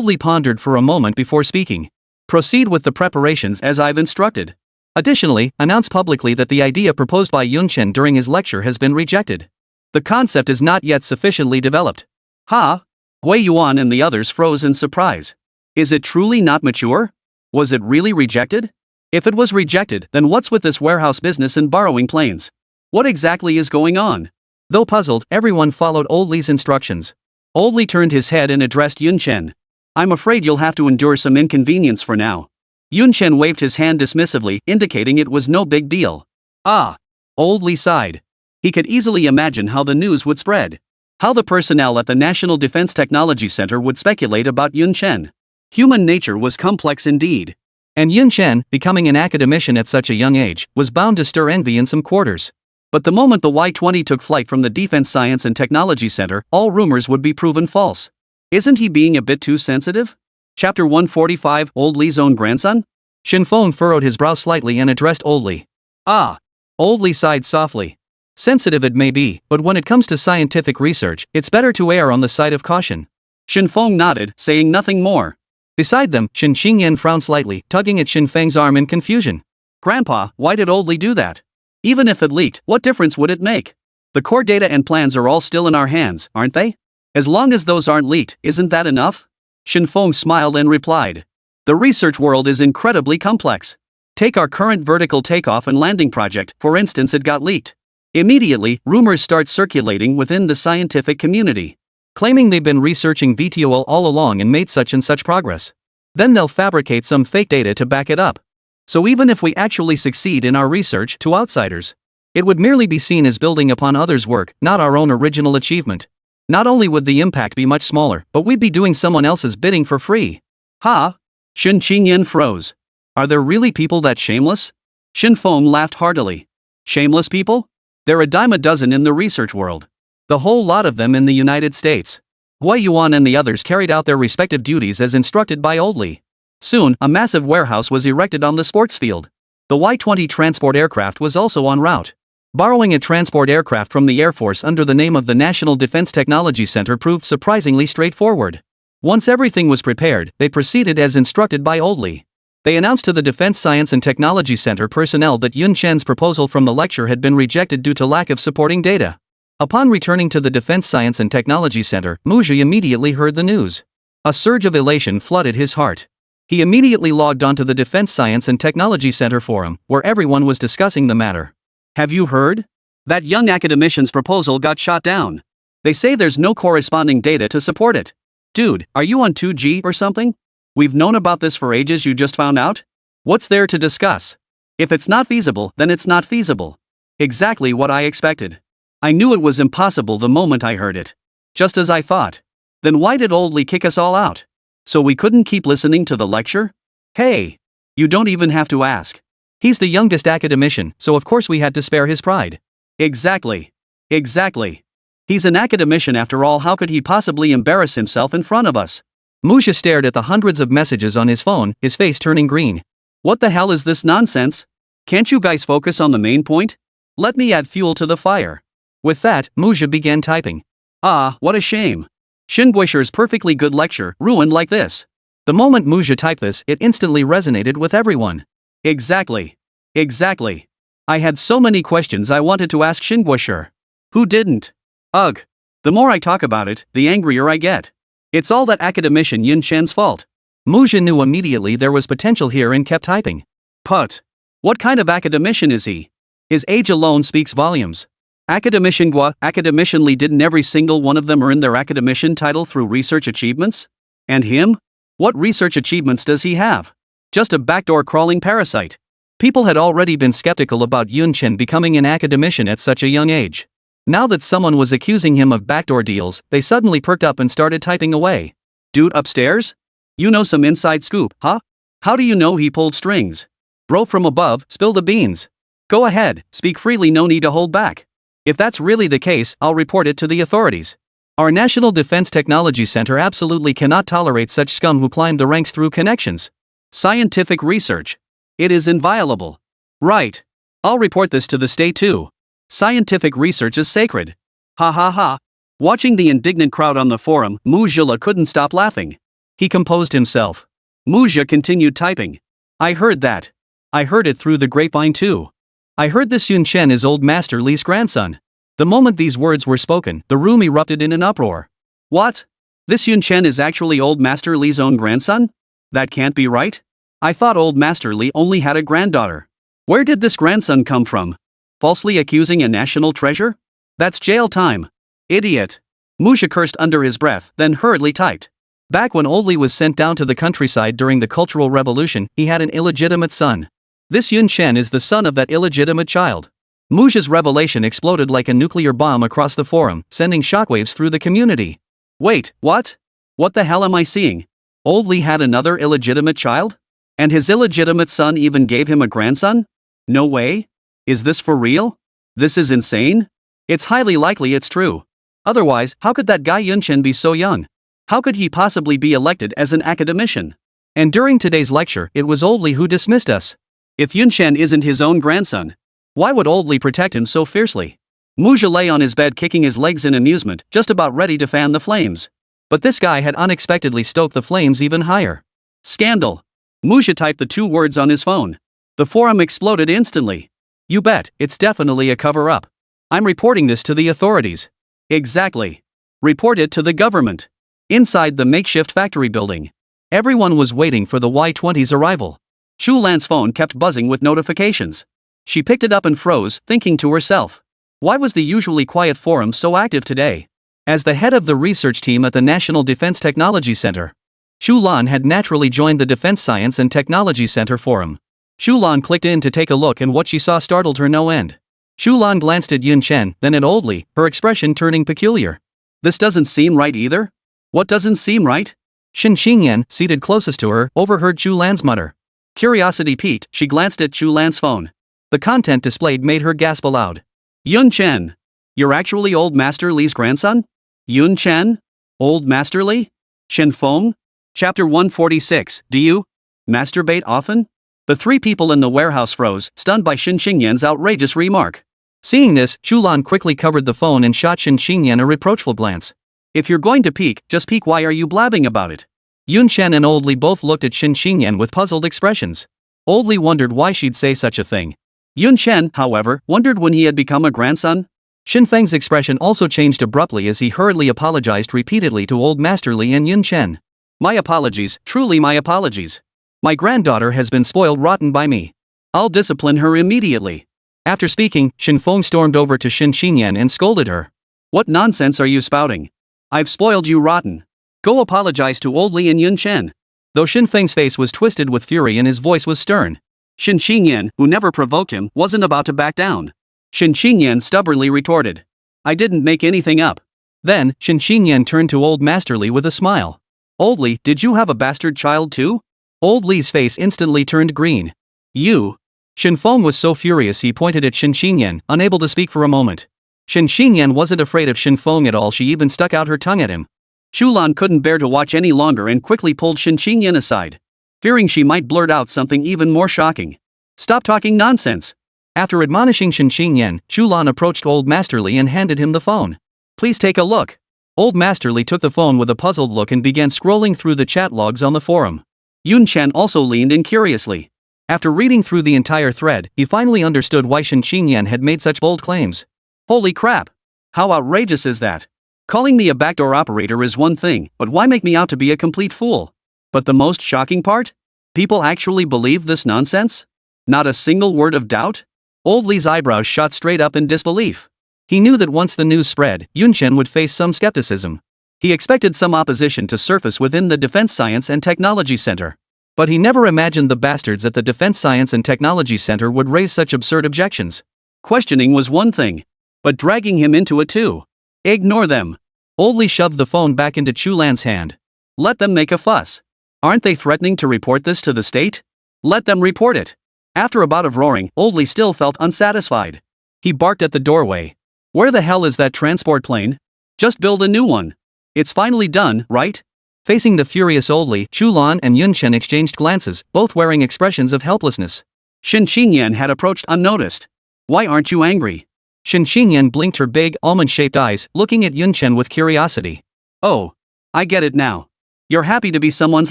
Li pondered for a moment before speaking. Proceed with the preparations as I've instructed. Additionally, announce publicly that the idea proposed by Yun Chen during his lecture has been rejected. The concept is not yet sufficiently developed. Ha! Gui Yuan and the others froze in surprise. Is it truly not mature? Was it really rejected? If it was rejected, then what's with this warehouse business and borrowing planes? What exactly is going on? Though puzzled, everyone followed Old Li's instructions. Old Li turned his head and addressed Yun Chen. I'm afraid you'll have to endure some inconvenience for now. Yun Chen waved his hand dismissively, indicating it was no big deal. Ah! Old Li sighed. He could easily imagine how the news would spread. How the personnel at the National Defense Technology Center would speculate about Yun Chen. Human nature was complex indeed. And Yun Chen, becoming an academician at such a young age, was bound to stir envy in some quarters. But the moment the Y-20 took flight from the Defense Science and Technology Center, all rumors would be proven false. Isn't he being a bit too sensitive? Chapter 145, Old Li's own grandson? Shen Feng furrowed his brow slightly and addressed Old Li. Ah. Old Li sighed softly. Sensitive it may be, but when it comes to scientific research, it's better to err on the side of caution. Shen Feng nodded, saying nothing more. Beside them, Shen Xingyan frowned slightly, tugging at Shen Feng's arm in confusion. Grandpa, why did Old Li do that? Even if it leaked, what difference would it make? The core data and plans are all still in our hands, aren't they? As long as those aren't leaked, isn't that enough? Shen Feng smiled and replied. The research world is incredibly complex. Take our current vertical takeoff and landing project, for instance, it got leaked. Immediately, rumors start circulating within the scientific community, claiming they've been researching VTOL all along and made such and such progress. Then they'll fabricate some fake data to back it up. So even if we actually succeed in our research to outsiders, it would merely be seen as building upon others' work, not our own original achievement. Not only would the impact be much smaller, but we'd be doing someone else's bidding for free. Ha! Shen Qingyan froze. Are there really people that shameless? Shen Feng laughed heartily. Shameless people? There are a dime a dozen in the research world. The whole lot of them in the United States. Gui Yuan and the others carried out their respective duties as instructed by Old Li. Soon, a massive warehouse was erected on the sports field. The Y-20 transport aircraft was also en route. Borrowing a transport aircraft from the Air Force under the name of the National Defense Technology Center proved surprisingly straightforward. Once everything was prepared, they proceeded as instructed by Old Li. They announced to the Defense Science and Technology Center personnel that Yun Chen's proposal from the lecture had been rejected due to lack of supporting data. Upon returning to the Defense Science and Technology Center, Muzhi immediately heard the news. A surge of elation flooded his heart. He immediately logged onto the Defense Science and Technology Center forum, where everyone was discussing the matter. Have you heard? That young academician's proposal got shot down. They say there's no corresponding data to support it. Dude, are you on 2G or something? We've known about this for ages, you just found out? What's there to discuss? If it's not feasible, then it's not feasible. Exactly what I expected. I knew it was impossible the moment I heard it. Just as I thought. Then why did Old Li kick us all out? So we couldn't keep listening to the lecture? Hey! You don't even have to ask. He's the youngest academician, so of course we had to spare his pride. Exactly. Exactly. He's an academician after all, how could he possibly embarrass himself in front of us? Muzhi stared at the hundreds of messages on his phone, his face turning green. What the hell is this nonsense? Can't you guys focus on the main point? Let me add fuel to the fire. With that, Muzhi began typing. Ah, what a shame. Shin Guisher's perfectly good lecture, ruined like this. The moment Muzhi typed this, it instantly resonated with everyone. Exactly. Exactly. I had so many questions I wanted to ask Shin Guisher. Who didn't? Ugh. The more I talk about it, the angrier I get. It's all that academician Yun Chen's fault. Muzhi knew immediately there was potential here and kept typing. Put. What kind of academician is he? His age alone speaks volumes. Academician Li, didn't every single one of them earn their academician title through research achievements? And him? What research achievements does he have? Just a backdoor crawling parasite. People had already been skeptical about Yun Chen becoming an academician at such a young age. Now that someone was accusing him of backdoor deals, they suddenly perked up and started typing away. Dude upstairs? You know some inside scoop, huh? How do you know he pulled strings? Bro from above, spill the beans. Go ahead, speak freely, no need to hold back. If that's really the case, I'll report it to the authorities. Our National Defense Technology Center absolutely cannot tolerate such scum who climb the ranks through connections. Scientific research. It is inviolable. Right. I'll report this to the state too. Scientific research is sacred. Ha ha ha. Watching the indignant crowd on the forum, Muzhi couldn't stop laughing. He composed himself. Muzhi continued typing. I heard that. I heard it through the grapevine too. I heard this Yun Chen is old Master Li's grandson. The moment these words were spoken, the room erupted in an uproar. What? This Yun Chen is actually old Master Li's own grandson? That can't be right. I thought old Master Li only had a granddaughter. Where did this grandson come from? Falsely accusing a national treasure? That's jail time. Idiot. Muzhi cursed under his breath, then hurriedly typed. Back when Old Li was sent down to the countryside during the Cultural Revolution, he had an illegitimate son. This Yun Chen is the son of that illegitimate child. Muj's revelation exploded like a nuclear bomb across the forum, sending shockwaves through the community. Wait, what? What the hell am I seeing? Old Li had another illegitimate child? And his illegitimate son even gave him a grandson? No way? Is this for real? This is insane? It's highly likely it's true. Otherwise, how could that guy Yunchen be so young? How could he possibly be elected as an academician? And during today's lecture, it was Old Li who dismissed us. If Yunchen isn't his own grandson, why would Old Li protect him so fiercely? Muja lay on his bed kicking his legs in amusement, just about ready to fan the flames. But this guy had unexpectedly stoked the flames even higher. Scandal. Muja typed the 2 words on his phone. The forum exploded instantly. You bet, it's definitely a cover-up. I'm reporting this to the authorities. Exactly. Report it to the government. Inside the makeshift factory building, everyone was waiting for the Y-20's arrival. Chu Lan's phone kept buzzing with notifications. She picked it up and froze, thinking to herself. Why was the usually quiet forum so active today? As the head of the research team at the National Defense Technology Center, Chu Lan had naturally joined the Defense Science and Technology Center forum. Chu Lan clicked in to take a look, and what she saw startled her no end. Chu Lan glanced at Yun Chen, then at Old Li, her expression turning peculiar. This doesn't seem right either. What doesn't seem right? Shen Xingyan, seated closest to her, overheard Chu Lan's mutter. Curiosity piqued, she glanced at Chu Lan's phone. The content displayed made her gasp aloud. Yun Chen. You're actually Old Master Li's grandson? Yun Chen? Old Master Li? Shen Feng? Chapter 146. Do you masturbate often? The 3 people in the warehouse froze, stunned by Shen Xingyan's outrageous remark. Seeing this, Chu Lan quickly covered the phone and shot Shen Xingyan a reproachful glance. If you're going to peek, just peek. Why are you blabbing about it? Yun Chen and Old Li both looked at Shen Xingyan with puzzled expressions. Old Li wondered why she'd say such a thing. Yun Chen, however, wondered when he had become a grandson. Shen Feng's expression also changed abruptly as he hurriedly apologized repeatedly to Old Master Li and Yun Chen. My apologies, truly my apologies. My granddaughter has been spoiled rotten by me. I'll discipline her immediately. After speaking, Shen Feng stormed over to Shen Xingyan and scolded her. What nonsense are you spouting? I've spoiled you rotten. Go apologize to Old Li and Yun Chen. Though Shen Feng's face was twisted with fury and his voice was stern, Shen Xingyan, who never provoked him, wasn't about to back down. Shen Xingyan stubbornly retorted. I didn't make anything up. Then, Shen Xingyan turned to Old Master Li with a smile. Old Li, did you have a bastard child too? Old Li's face instantly turned green. You. Shen Feng was so furious he pointed at Shen Xingyan, unable to speak for a moment. Shen Xingyan wasn't afraid of Shen Feng at all, she even stuck out her tongue at him. Chu Lan couldn't bear to watch any longer and quickly pulled Shen Xingyan aside, fearing she might blurt out something even more shocking. Stop talking nonsense. After admonishing Shen Xingyan, Chu Lan approached Old Master Li and handed him the phone. Please take a look. Old Master Li took the phone with a puzzled look and began scrolling through the chat logs on the forum. Yun Chen also leaned in curiously. After reading through the entire thread, he finally understood why Shen Xingyan had made such bold claims. Holy crap! How outrageous is that? Calling me a backdoor operator is one thing, but why make me out to be a complete fool? But the most shocking part? People actually believe this nonsense? Not a single word of doubt? Old Li's eyebrows shot straight up in disbelief. He knew that once the news spread, Yun Chen would face some skepticism. He expected some opposition to surface within the Defense Science and Technology Center. But he never imagined the bastards at the Defense Science and Technology Center would raise such absurd objections. Questioning was one thing, but dragging him into it too. Ignore them. Old Li shoved the phone back into Chu Lan's hand. Let them make a fuss. Aren't they threatening to report this to the state? Let them report it. After a bout of roaring, Old Li still felt unsatisfied. He barked at the doorway. Where the hell is that transport plane? Just build a new one. It's finally done, right? Facing the furious Old Li, Chu Lan and Yun Chen exchanged glances, both wearing expressions of helplessness. Shen Xingyan had approached unnoticed. Why aren't you angry? Shen Xingyan blinked her big, almond-shaped eyes, looking at Yun Chen with curiosity. Oh. I get it now. You're happy to be someone's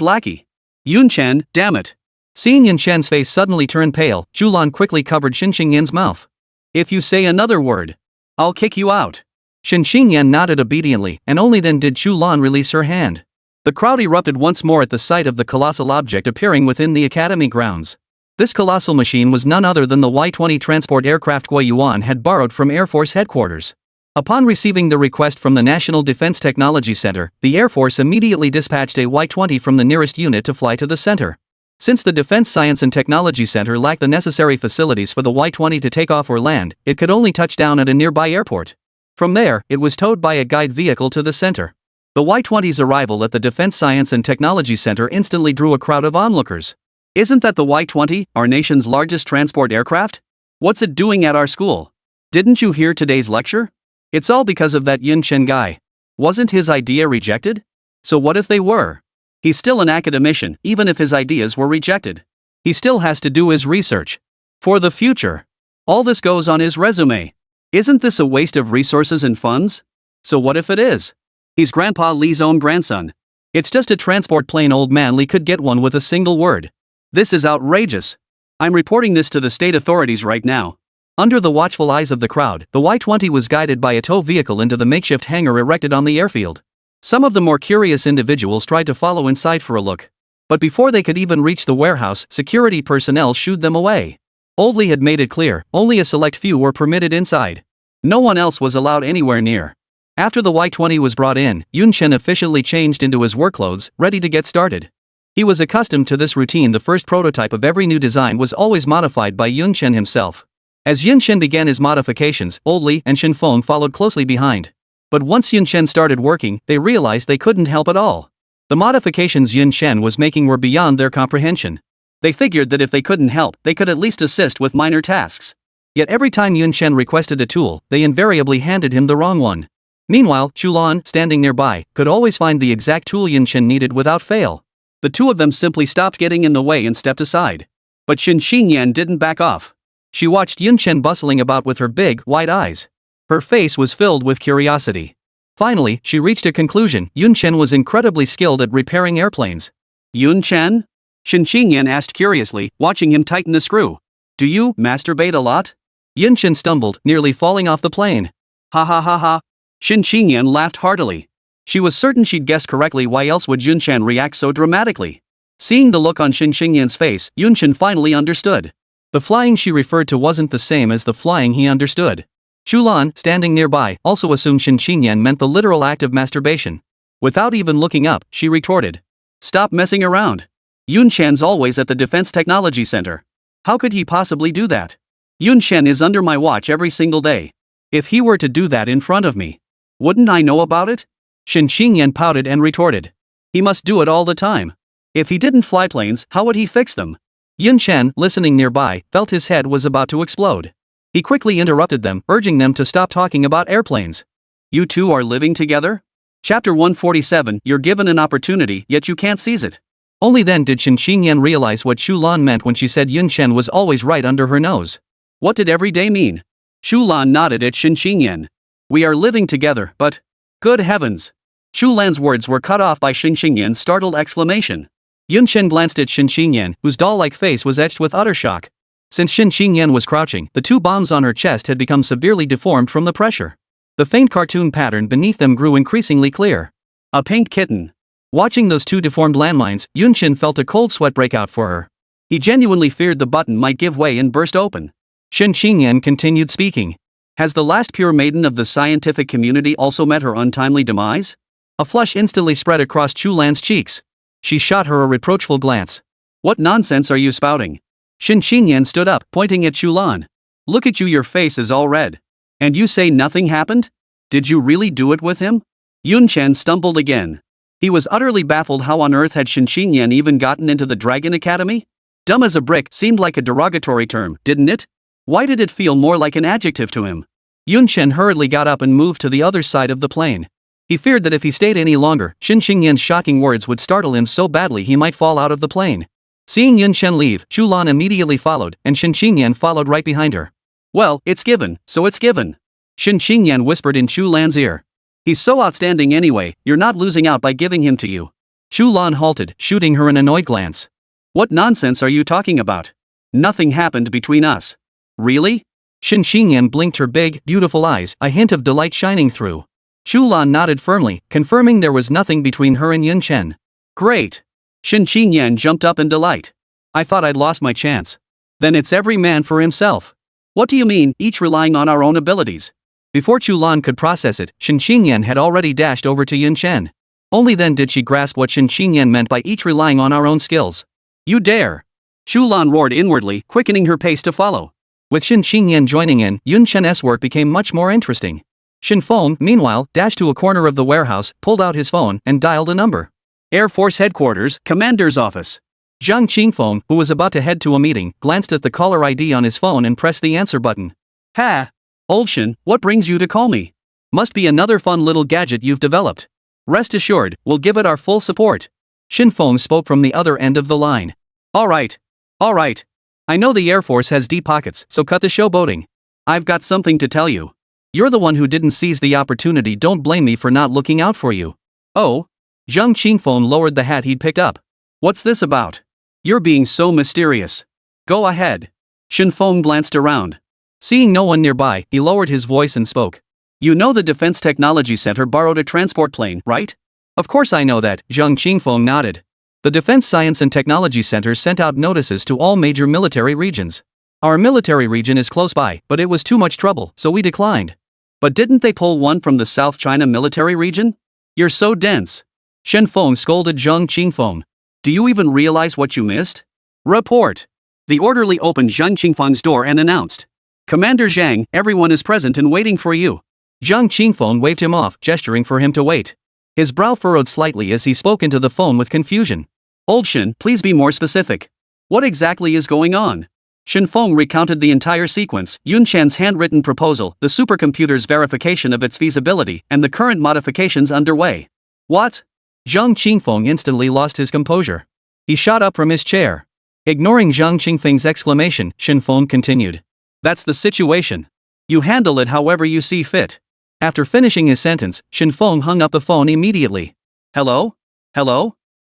lackey. Yun Chen, damn it. Seeing Yun Chen's face suddenly turn pale, Chu Lan quickly covered Shen Xingyan's mouth. If you say another word, I'll kick you out. Shen Xingyan nodded obediently, and only then did Chu Lan release her hand. The crowd erupted once more at the sight of the colossal object appearing within the academy grounds. This colossal machine was none other than the Y-20 transport aircraft Gui Yuan had borrowed from Air Force headquarters. Upon receiving the request from the National Defense Technology Center, the Air Force immediately dispatched a Y-20 from the nearest unit to fly to the center. Since the Defense Science and Technology Center lacked the necessary facilities for the Y-20 to take off or land, it could only touch down at a nearby airport. From there, it was towed by a guide vehicle to the center. The Y-20's arrival at the Defense Science and Technology Center instantly drew a crowd of onlookers. Isn't that the Y-20, our nation's largest transport aircraft? What's it doing at our school? Didn't you hear today's lecture? It's all because of that Yun Chen guy. Wasn't his idea rejected? So what if they were? He's still an academician, even if his ideas were rejected. He still has to do his research. For the future. All this goes on his resume. Isn't this a waste of resources and funds? So what if it is? He's Grandpa Li's own grandson. It's just a transport plane. Old man Li could get one with a single word. This is outrageous. I'm reporting this to the state authorities right now. Under the watchful eyes of the crowd, the Y-20 was guided by a tow vehicle into the makeshift hangar erected on the airfield. Some of the more curious individuals tried to follow inside for a look. But before they could even reach the warehouse, security personnel shooed them away. Old Li had made it clear, only a select few were permitted inside. No one else was allowed anywhere near. After the Y-20 was brought in, Yun Chen officially changed into his work clothes, ready to get started. He was accustomed to this routine. The first prototype of every new design was always modified by Yun Chen himself. As Yun Chen began his modifications, Old Li and Shen Feng followed closely behind. But once Yun Chen started working, they realized they couldn't help at all. The modifications Yun Chen was making were beyond their comprehension. They figured that if they couldn't help, they could at least assist with minor tasks. Yet every time Yun Chen requested a tool, they invariably handed him the wrong one. Meanwhile, Chu Lan, standing nearby, could always find the exact tool Yun Chen needed without fail. The two of them simply stopped getting in the way and stepped aside. But Shen Xingyan didn't back off. She watched Yun Chen bustling about with her big, wide eyes. Her face was filled with curiosity. Finally, she reached a conclusion. Yun Chen was incredibly skilled at repairing airplanes. Yun Chen? Shen Xingyan asked curiously, watching him tighten the screw. Do you masturbate a lot? Yun Chen stumbled, nearly falling off the plane. Ha ha ha ha. Shen Xingyan laughed heartily. She was certain she'd guessed correctly. Why else would Yun Chen react so dramatically? Seeing the look on Shen Xingyan's face, Yun Chen finally understood. The flying she referred to wasn't the same as the flying he understood. Chu Lan, standing nearby, also assumed Shen Xingyan meant the literal act of masturbation. Without even looking up, she retorted. Stop messing around. Yun Chen's always at the Defense Technology Center. How could he possibly do that? Yun Chen is under my watch every single day. If he were to do that in front of me, wouldn't I know about it? Shen Xingyan pouted and retorted. He must do it all the time. If he didn't fly planes, how would he fix them? Yun Chen, listening nearby, felt his head was about to explode. He quickly interrupted them, urging them to stop talking about airplanes. You two are living together? Chapter 147. You're given an opportunity, yet you can't seize it. Only then did Shen Xingyan realize what Chu Lan meant when she said Yun Chen was always right under her nose. What did every day mean? Chu Lan nodded at Shen Xingyan. We are living together, but... Good heavens! Chu Lan's words were cut off by Shen Xingyan's startled exclamation. Yun Chen glanced at Shen Xingyan, whose doll-like face was etched with utter shock. Since Shen Xingyan was crouching, the two bombs on her chest had become severely deformed from the pressure. The faint cartoon pattern beneath them grew increasingly clear. A pink kitten. Watching those two deformed landmines, Yun Chen felt a cold sweat break out for her. He genuinely feared the button might give way and burst open. Shen Xingyan continued speaking. Has the last pure maiden of the scientific community also met her untimely demise? A flush instantly spread across Chu Lan's cheeks. She shot her a reproachful glance. What nonsense are you spouting? Shen Xingyan stood up, pointing at Chu Lan. Look at you, your face is all red. And you say nothing happened? Did you really do it with him? Yun Chen stumbled again. He was utterly baffled. How on earth had Shen Xingyan even gotten into the Dragon Academy? Dumb as a brick seemed like a derogatory term, didn't it? Why did it feel more like an adjective to him? Yun Chen hurriedly got up and moved to the other side of the plane. He feared that if he stayed any longer, Shen Xingyan's shocking words would startle him so badly he might fall out of the plane. Seeing Yun Chen leave, Chu Lan immediately followed, and Shen Xingyan followed right behind her. Well, it's given, so it's given. Shen Xingyan whispered in Chu Lan's ear. He's so outstanding anyway, you're not losing out by giving him to you. Chu Lan halted, shooting her an annoyed glance. What nonsense are you talking about? Nothing happened between us. Really? Shen Xingyan blinked her big, beautiful eyes, a hint of delight shining through. Chu Lan nodded firmly, confirming there was nothing between her and Yun Chen. Great! Shen Xingyan jumped up in delight. I thought I'd lost my chance. Then it's every man for himself. What do you mean, each relying on our own abilities? Before Chu Lan could process it, Shen Xingyan had already dashed over to Yun Chen. Only then did she grasp what Shen Xingyan meant by each relying on our own skills. You dare! Chu Lan roared inwardly, quickening her pace to follow. With Shin Qingyan joining in, Yun Chen's work became much more interesting. Shin Feng, meanwhile, dashed to a corner of the warehouse, pulled out his phone, and dialed a number. Air Force Headquarters, Commander's Office. Zhang Qingfeng, who was about to head to a meeting, glanced at the caller ID on his phone and pressed the answer button. Ha! Old Shin, what brings you to call me? Must be another fun little gadget you've developed. Rest assured, we'll give it our full support. Shin Feng spoke from the other end of the line. Alright. I know the Air Force has deep pockets, so cut the showboating. I've got something to tell you. You're the one who didn't seize the opportunity. Don't blame me for not looking out for you. Oh? Zhang Qingfeng lowered the hat he'd picked up. What's this about? You're being so mysterious. Go ahead. Shin Feng glanced around. Seeing no one nearby, he lowered his voice and spoke. You know the Defense Technology Center borrowed a transport plane, right? Of course I know that, Zhang Qingfeng nodded. The Defense Science and Technology Center sent out notices to all major military regions. Our military region is close by, but it was too much trouble, so we declined. But didn't they pull one from the South China military region? You're so dense. Shen Feng scolded Zhang Qingfeng. Do you even realize what you missed? Report. The orderly opened Zhang Qingfeng's door and announced. Commander Zhang, everyone is present and waiting for you. Zhang Qingfeng waved him off, gesturing for him to wait. His brow furrowed slightly as he spoke into the phone with confusion. Old Shin, please be more specific. What exactly is going on? Shin Feng recounted the entire sequence, Yun Chen's handwritten proposal, the supercomputer's verification of its feasibility, and the current modifications underway. What? Zhang Qingfeng instantly lost his composure. He shot up from his chair. Ignoring Zhang Qingfeng's exclamation, Shin Feng continued. That's the situation. You handle it however you see fit. After finishing his sentence, Shin Feng hung up the phone immediately. Hello?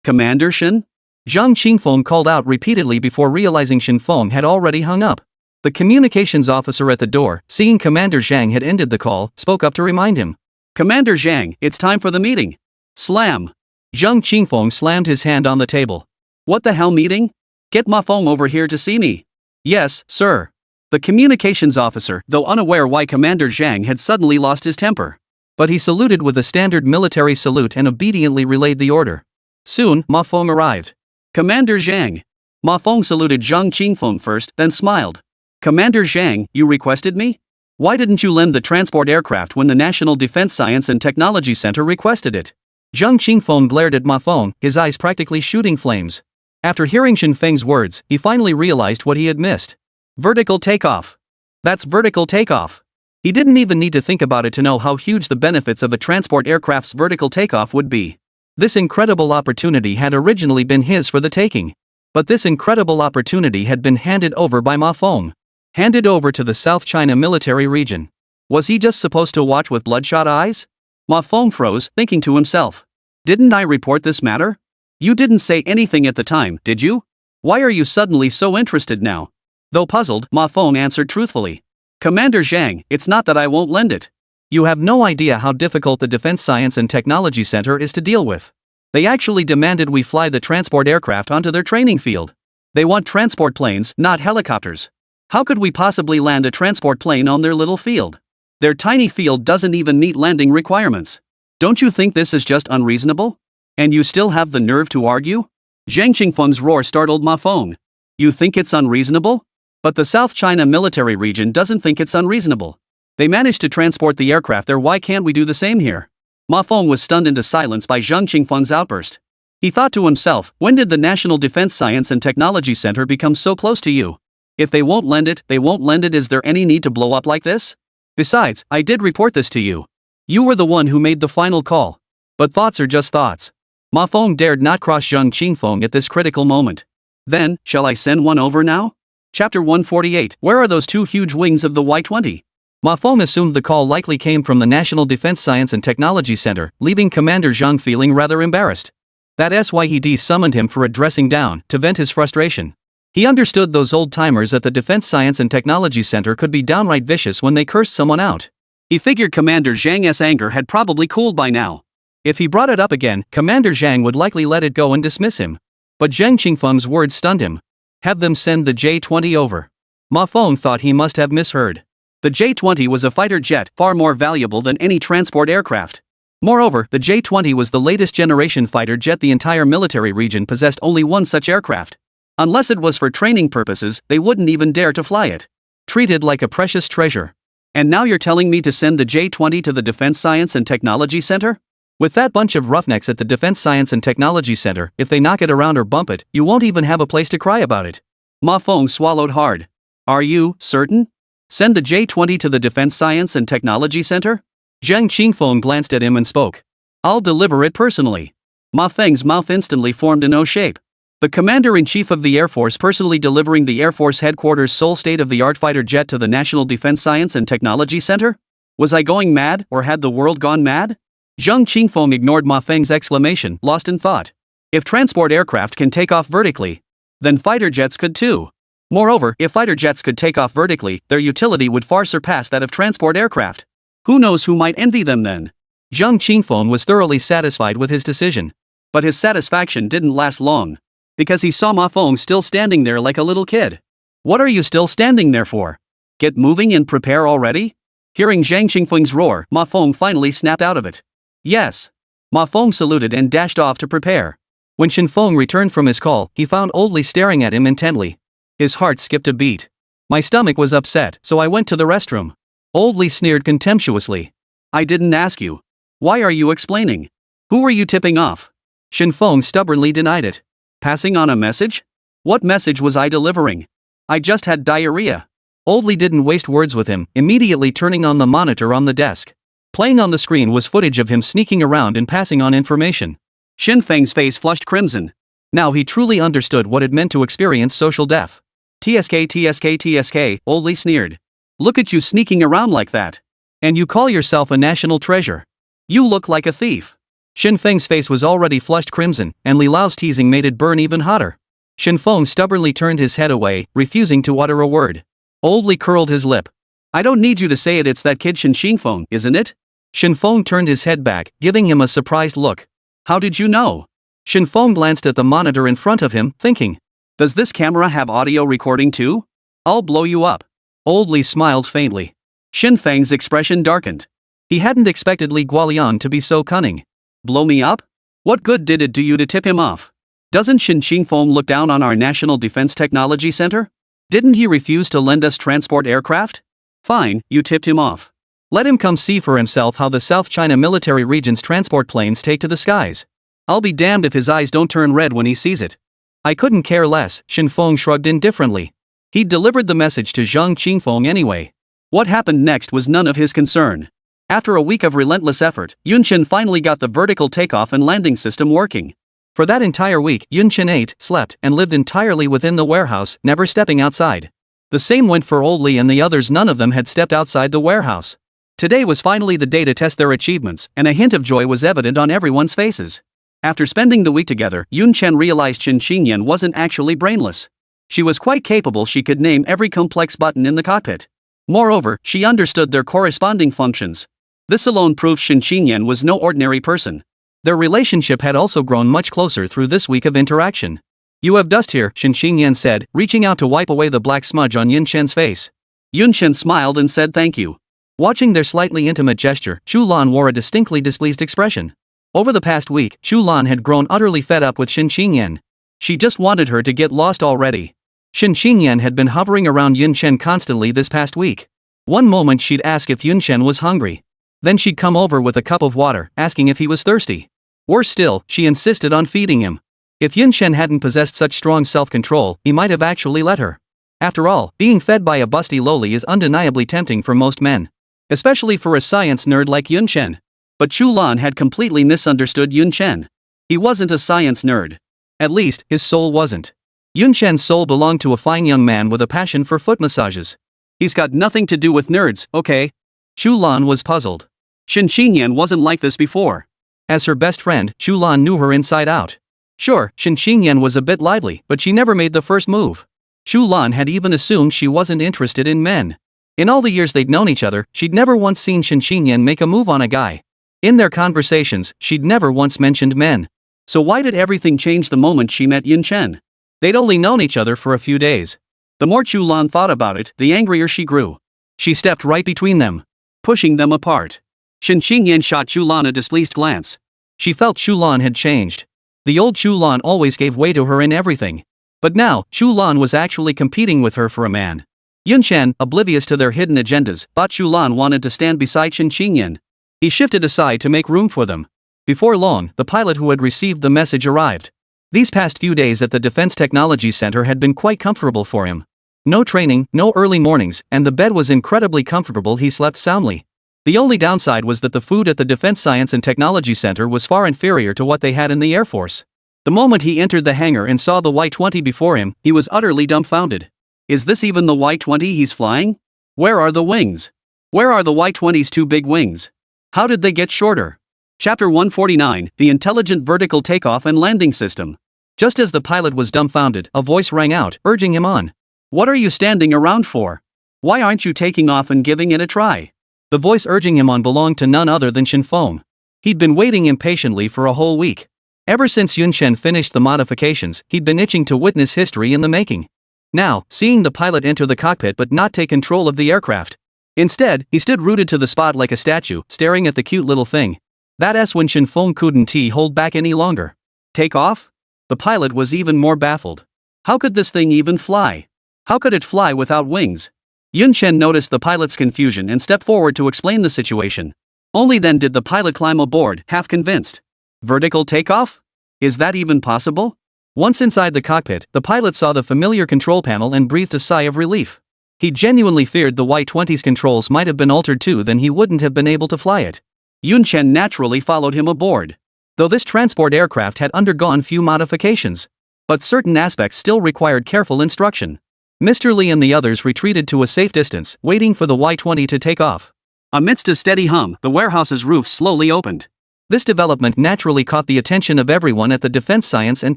Commander Shin? Zhang Qingfeng called out repeatedly before realizing Shin Feng had already hung up. The communications officer at the door, seeing Commander Zhang had ended the call, spoke up to remind him. Commander Zhang, it's time for the meeting. Slam. Zhang Qingfeng slammed his hand on the table. What the hell meeting? Get Ma Feng over here to see me. Yes, sir. The communications officer, though unaware why Commander Zhang had suddenly lost his temper. But he saluted with a standard military salute and obediently relayed the order. Soon, Ma Feng arrived. Commander Zhang. Ma Feng saluted Zhang Qingfeng first, then smiled. Commander Zhang, you requested me? Why didn't you lend the transport aircraft when the National Defense Science and Technology Center requested it? Zhang Qingfeng glared at Ma Feng, his eyes practically shooting flames. After hearing Shin Feng's words, he finally realized what he had missed. Vertical takeoff. That's vertical takeoff. He didn't even need to think about it to know how huge the benefits of a transport aircraft's vertical takeoff would be. This incredible opportunity had originally been his for the taking. But this incredible opportunity had been handed over by Ma Feng. Handed over to the South China military region. Was he just supposed to watch with bloodshot eyes? Ma Feng froze, thinking to himself. Didn't I report this matter? You didn't say anything at the time, did you? Why are you suddenly so interested now? Though puzzled, Ma Feng answered truthfully. Commander Zhang, it's not that I won't lend it. You have no idea how difficult the Defense Science and Technology Center is to deal with. They actually demanded we fly the transport aircraft onto their training field. They want transport planes, not helicopters. How could we possibly land a transport plane on their little field? Their tiny field doesn't even meet landing requirements. Don't you think this is just unreasonable? And you still have the nerve to argue? Zhang Qingfeng's roar startled Ma Feng. You think it's unreasonable? But the South China military region doesn't think it's unreasonable. They managed to transport the aircraft there, why can't we do the same here? Ma Feng was stunned into silence by Zhang Qingfeng's outburst. He thought to himself, when did the National Defense Science and Technology Center become so close to you? If they won't lend it, they won't lend it. Is there any need to blow up like this? Besides, I did report this to you. You were the one who made the final call. But thoughts are just thoughts. Ma Feng dared not cross Zhang Qingfeng at this critical moment. Then, shall I send one over now? Chapter 148, where are those two huge wings of the Y-20? Ma Feng assumed the call likely came from the National Defense Science and Technology Center, leaving Commander Zhang feeling rather embarrassed. That's why he summoned him for a dressing down, to vent his frustration. He understood those old-timers at the Defense Science and Technology Center could be downright vicious when they cursed someone out. He figured Commander Zhang's anger had probably cooled by now. If he brought it up again, Commander Zhang would likely let it go and dismiss him. But Zhang Qingfeng's words stunned him. Have them send the J-20 over. Ma Feng thought he must have misheard. The J-20 was a fighter jet, far more valuable than any transport aircraft. Moreover, the J-20 was the latest generation fighter jet. The entire military region possessed only one such aircraft. Unless it was for training purposes, they wouldn't even dare to fly it. Treated like a precious treasure. And now you're telling me to send the J-20 to the Defense Science and Technology Center? With that bunch of roughnecks at the Defense Science and Technology Center, if they knock it around or bump it, you won't even have a place to cry about it. Ma Feng swallowed hard. Are you certain? Send the J-20 to the Defense Science and Technology Center? Zhang Qingfeng glanced at him and spoke. I'll deliver it personally. Ma Feng's mouth instantly formed an O shape. The Commander-in-Chief of the Air Force personally delivering the Air Force Headquarters' sole state-of-the-art fighter jet to the National Defense Science and Technology Center? Was I going mad, or had the world gone mad? Zhang Qingfeng ignored Ma Feng's exclamation, lost in thought. If transport aircraft can take off vertically, then fighter jets could too. Moreover, if fighter jets could take off vertically, their utility would far surpass that of transport aircraft. Who knows who might envy them then? Zhang Qingfeng was thoroughly satisfied with his decision. But his satisfaction didn't last long. Because he saw Ma Feng still standing there like a little kid. What are you still standing there for? Get moving and prepare already? Hearing Zhang Qingfeng's roar, Ma Feng finally snapped out of it. Yes. Ma Feng saluted and dashed off to prepare. When Shen Feng returned from his call, he found Old Li staring at him intently. His heart skipped a beat. My stomach was upset, so I went to the restroom. Old Li sneered contemptuously. I didn't ask you. Why are you explaining? Who were you tipping off? Shen Feng stubbornly denied it. Passing on a message? What message was I delivering? I just had diarrhea. Old Li didn't waste words with him, immediately turning on the monitor on the desk. Playing on the screen was footage of him sneaking around and passing on information. Shen Feng's face flushed crimson. Now he truly understood what it meant to experience social death. TSK, Old Li sneered. Look at you sneaking around like that. And you call yourself a national treasure. You look like a thief. Shen Feng's face was already flushed crimson, and Li Lao's teasing made it burn even hotter. Shen Feng stubbornly turned his head away, refusing to utter a word. Old Li curled his lip. I don't need you to say it, it's that kid Shen Qingfeng, isn't it? Shen Feng turned his head back, giving him a surprised look. How did you know? Shen Feng glanced at the monitor in front of him, thinking. Does this camera have audio recording too? I'll blow you up. Old Li smiled faintly. Shen Feng's expression darkened. He hadn't expected Li Guolian to be so cunning. Blow me up? What good did it do you to tip him off? Doesn't Shen Qingfeng look down on our National Defense Technology Center? Didn't he refuse to lend us transport aircraft? Fine, you tipped him off. Let him come see for himself how the South China Military Region's transport planes take to the skies. I'll be damned if his eyes don't turn red when he sees it. I couldn't care less, Shen Feng shrugged indifferently. He'd delivered the message to Zhang Qingfeng anyway. What happened next was none of his concern. After a week of relentless effort, Yun Chen finally got the vertical takeoff and landing system working. For that entire week, Yun Chen ate, slept, and lived entirely within the warehouse, never stepping outside. The same went for Old Li and the others, none of them had stepped outside the warehouse. Today was finally the day to test their achievements, and a hint of joy was evident on everyone's faces. After spending the week together, Yun Chen realized Chen Qingyan wasn't actually brainless. She was quite capable, she could name every complex button in the cockpit. Moreover, she understood their corresponding functions. This alone proved Shen Qingyan was no ordinary person. Their relationship had also grown much closer through this week of interaction. You have dust here, Shen Qingyan said, reaching out to wipe away the black smudge on Yun Chen's face. Yun Chen smiled and said thank you. Watching their slightly intimate gesture, Chu Lan wore a distinctly displeased expression. Over the past week, Chu Lan had grown utterly fed up with Shen Qingyan. She just wanted her to get lost already. Shen Qingyan had been hovering around Yun Chen constantly this past week. One moment she'd ask if Yun Chen was hungry. Then she'd come over with a cup of water, asking if he was thirsty. Worse still, she insisted on feeding him. If Yun Chen hadn't possessed such strong self-control, he might have actually let her. After all, being fed by a busty loli is undeniably tempting for most men. Especially for a science nerd like Yun Chen. But Chu Lan had completely misunderstood Yun Chen. He wasn't a science nerd. At least, his soul wasn't. Yun Chen's soul belonged to a fine young man with a passion for foot massages. He's got nothing to do with nerds, okay? Chu Lan was puzzled. Shen Qingyan wasn't like this before. As her best friend, Chu Lan knew her inside out. Sure, Shen Qingyan was a bit lively, but she never made the first move. Chu Lan had even assumed she wasn't interested in men. In all the years they'd known each other, she'd never once seen Shen Qingyan make a move on a guy. In their conversations, she'd never once mentioned men. So why did everything change the moment she met Yun Chen? They'd only known each other for a few days. The more Chu Lan thought about it, the angrier she grew. She stepped right between them, pushing them apart. Shen Qingyan shot Chu Lan a displeased glance. She felt Chu Lan had changed. The old Chu Lan always gave way to her in everything. But now, Chu Lan was actually competing with her for a man. Yun Chen, oblivious to their hidden agendas, thought Chu Lan wanted to stand beside Chen Qingyan. He shifted aside to make room for them. Before long, the pilot who had received the message arrived. These past few days at the Defense Technology Center had been quite comfortable for him. No training, no early mornings, and the bed was incredibly comfortable. He slept soundly. The only downside was that the food at the Defense Science and Technology Center was far inferior to what they had in the Air Force. The moment he entered the hangar and saw the Y-20 before him, he was utterly dumbfounded. Is this even the Y-20 he's flying? Where are the wings? Where are the Y-20's two big wings? How did they get shorter? Chapter 149, The Intelligent Vertical Takeoff and Landing System. Just as the pilot was dumbfounded, a voice rang out, urging him on. What are you standing around for? Why aren't you taking off and giving it a try? The voice urging him on belonged to none other than Shen Feng. He'd been waiting impatiently for a whole week. Ever since Yun Chen finished the modifications, he'd been itching to witness history in the making. Now, seeing the pilot enter the cockpit but not take control of the aircraft. Instead, he stood rooted to the spot like a statue, staring at the cute little thing. That's when Shen Feng couldn't hold back any longer. Take off? The pilot was even more baffled. How could this thing even fly? How could it fly without wings? Yun Chen noticed the pilot's confusion and stepped forward to explain the situation. Only then did the pilot climb aboard, half convinced. Vertical takeoff? Is that even possible? Once inside the cockpit, the pilot saw the familiar control panel and breathed a sigh of relief. He genuinely feared the Y-20's controls might have been altered too, then he wouldn't have been able to fly it. Yun Chen naturally followed him aboard. Though this transport aircraft had undergone few modifications, but certain aspects still required careful instruction. Mr. Li and the others retreated to a safe distance, waiting for the Y-20 to take off. Amidst a steady hum, the warehouse's roof slowly opened. This development naturally caught the attention of everyone at the Defense Science and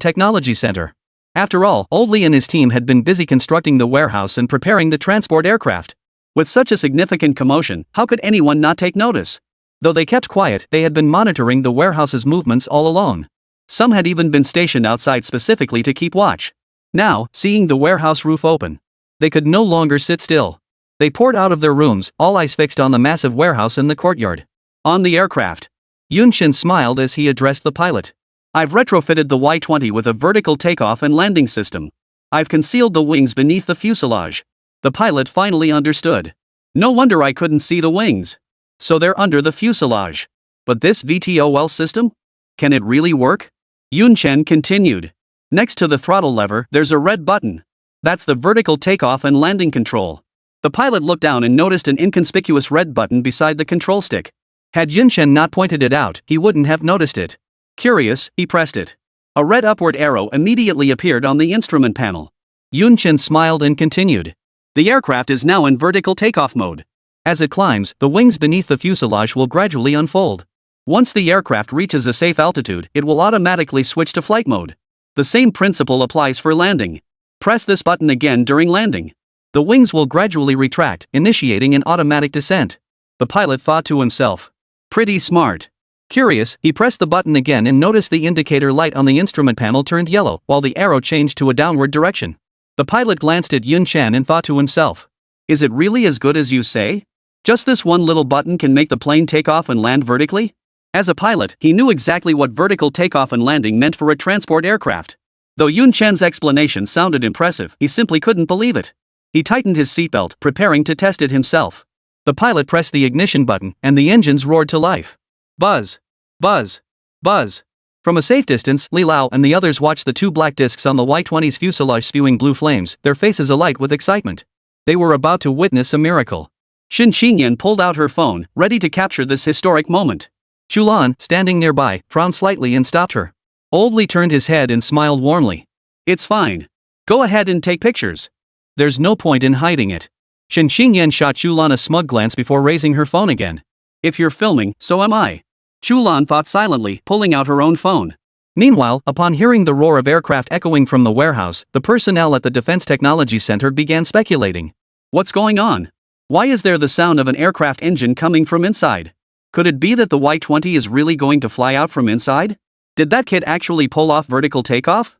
Technology Center. After all, Old Li and his team had been busy constructing the warehouse and preparing the transport aircraft. With such a significant commotion, how could anyone not take notice? Though they kept quiet, they had been monitoring the warehouse's movements all along. Some had even been stationed outside specifically to keep watch. Now, seeing the warehouse roof open, they could no longer sit still. They poured out of their rooms, all eyes fixed on the massive warehouse in the courtyard. On the aircraft. Yun Chen smiled as he addressed the pilot. I've retrofitted the Y-20 with a vertical takeoff and landing system. I've concealed the wings beneath the fuselage. The pilot finally understood. No wonder I couldn't see the wings. So they're under the fuselage. But this VTOL system? Can it really work? Yun Chen continued. Next to the throttle lever, there's a red button. That's the vertical takeoff and landing control. The pilot looked down and noticed an inconspicuous red button beside the control stick. Had Yun Chen not pointed it out, he wouldn't have noticed it. Curious, he pressed it. A red upward arrow immediately appeared on the instrument panel. Yun Chen smiled and continued. The aircraft is now in vertical takeoff mode. As it climbs, the wings beneath the fuselage will gradually unfold. Once the aircraft reaches a safe altitude, it will automatically switch to flight mode. The same principle applies for landing. Press this button again during landing. The wings will gradually retract, initiating an automatic descent. The pilot thought to himself. Pretty smart. Curious, he pressed the button again and noticed the indicator light on the instrument panel turned yellow, while the arrow changed to a downward direction. The pilot glanced at Yun Chen and thought to himself. Is it really as good as you say? Just this one little button can make the plane take off and land vertically? As a pilot, he knew exactly what vertical takeoff and landing meant for a transport aircraft. Though Yun Chen's explanation sounded impressive, he simply couldn't believe it. He tightened his seatbelt, preparing to test it himself. The pilot pressed the ignition button, and the engines roared to life. Buzz! Buzz! Buzz! From a safe distance, Li Lao and the others watched the two black discs on the Y-20's fuselage spewing blue flames, their faces alight with excitement. They were about to witness a miracle. Chen Qingyan pulled out her phone, ready to capture this historic moment. Chu Lan, standing nearby, frowned slightly and stopped her. Old Li turned his head and smiled warmly. It's fine. Go ahead and take pictures. There's no point in hiding it. Chen Qingyan shot Chu Lan a smug glance before raising her phone again. If you're filming, so am I. Chu Lan thought silently, pulling out her own phone. Meanwhile, upon hearing the roar of aircraft echoing from the warehouse, the personnel at the Defense Technology Center began speculating. What's going on? Why is there the sound of an aircraft engine coming from inside? Could it be that the Y-20 is really going to fly out from inside? Did that kid actually pull off vertical takeoff?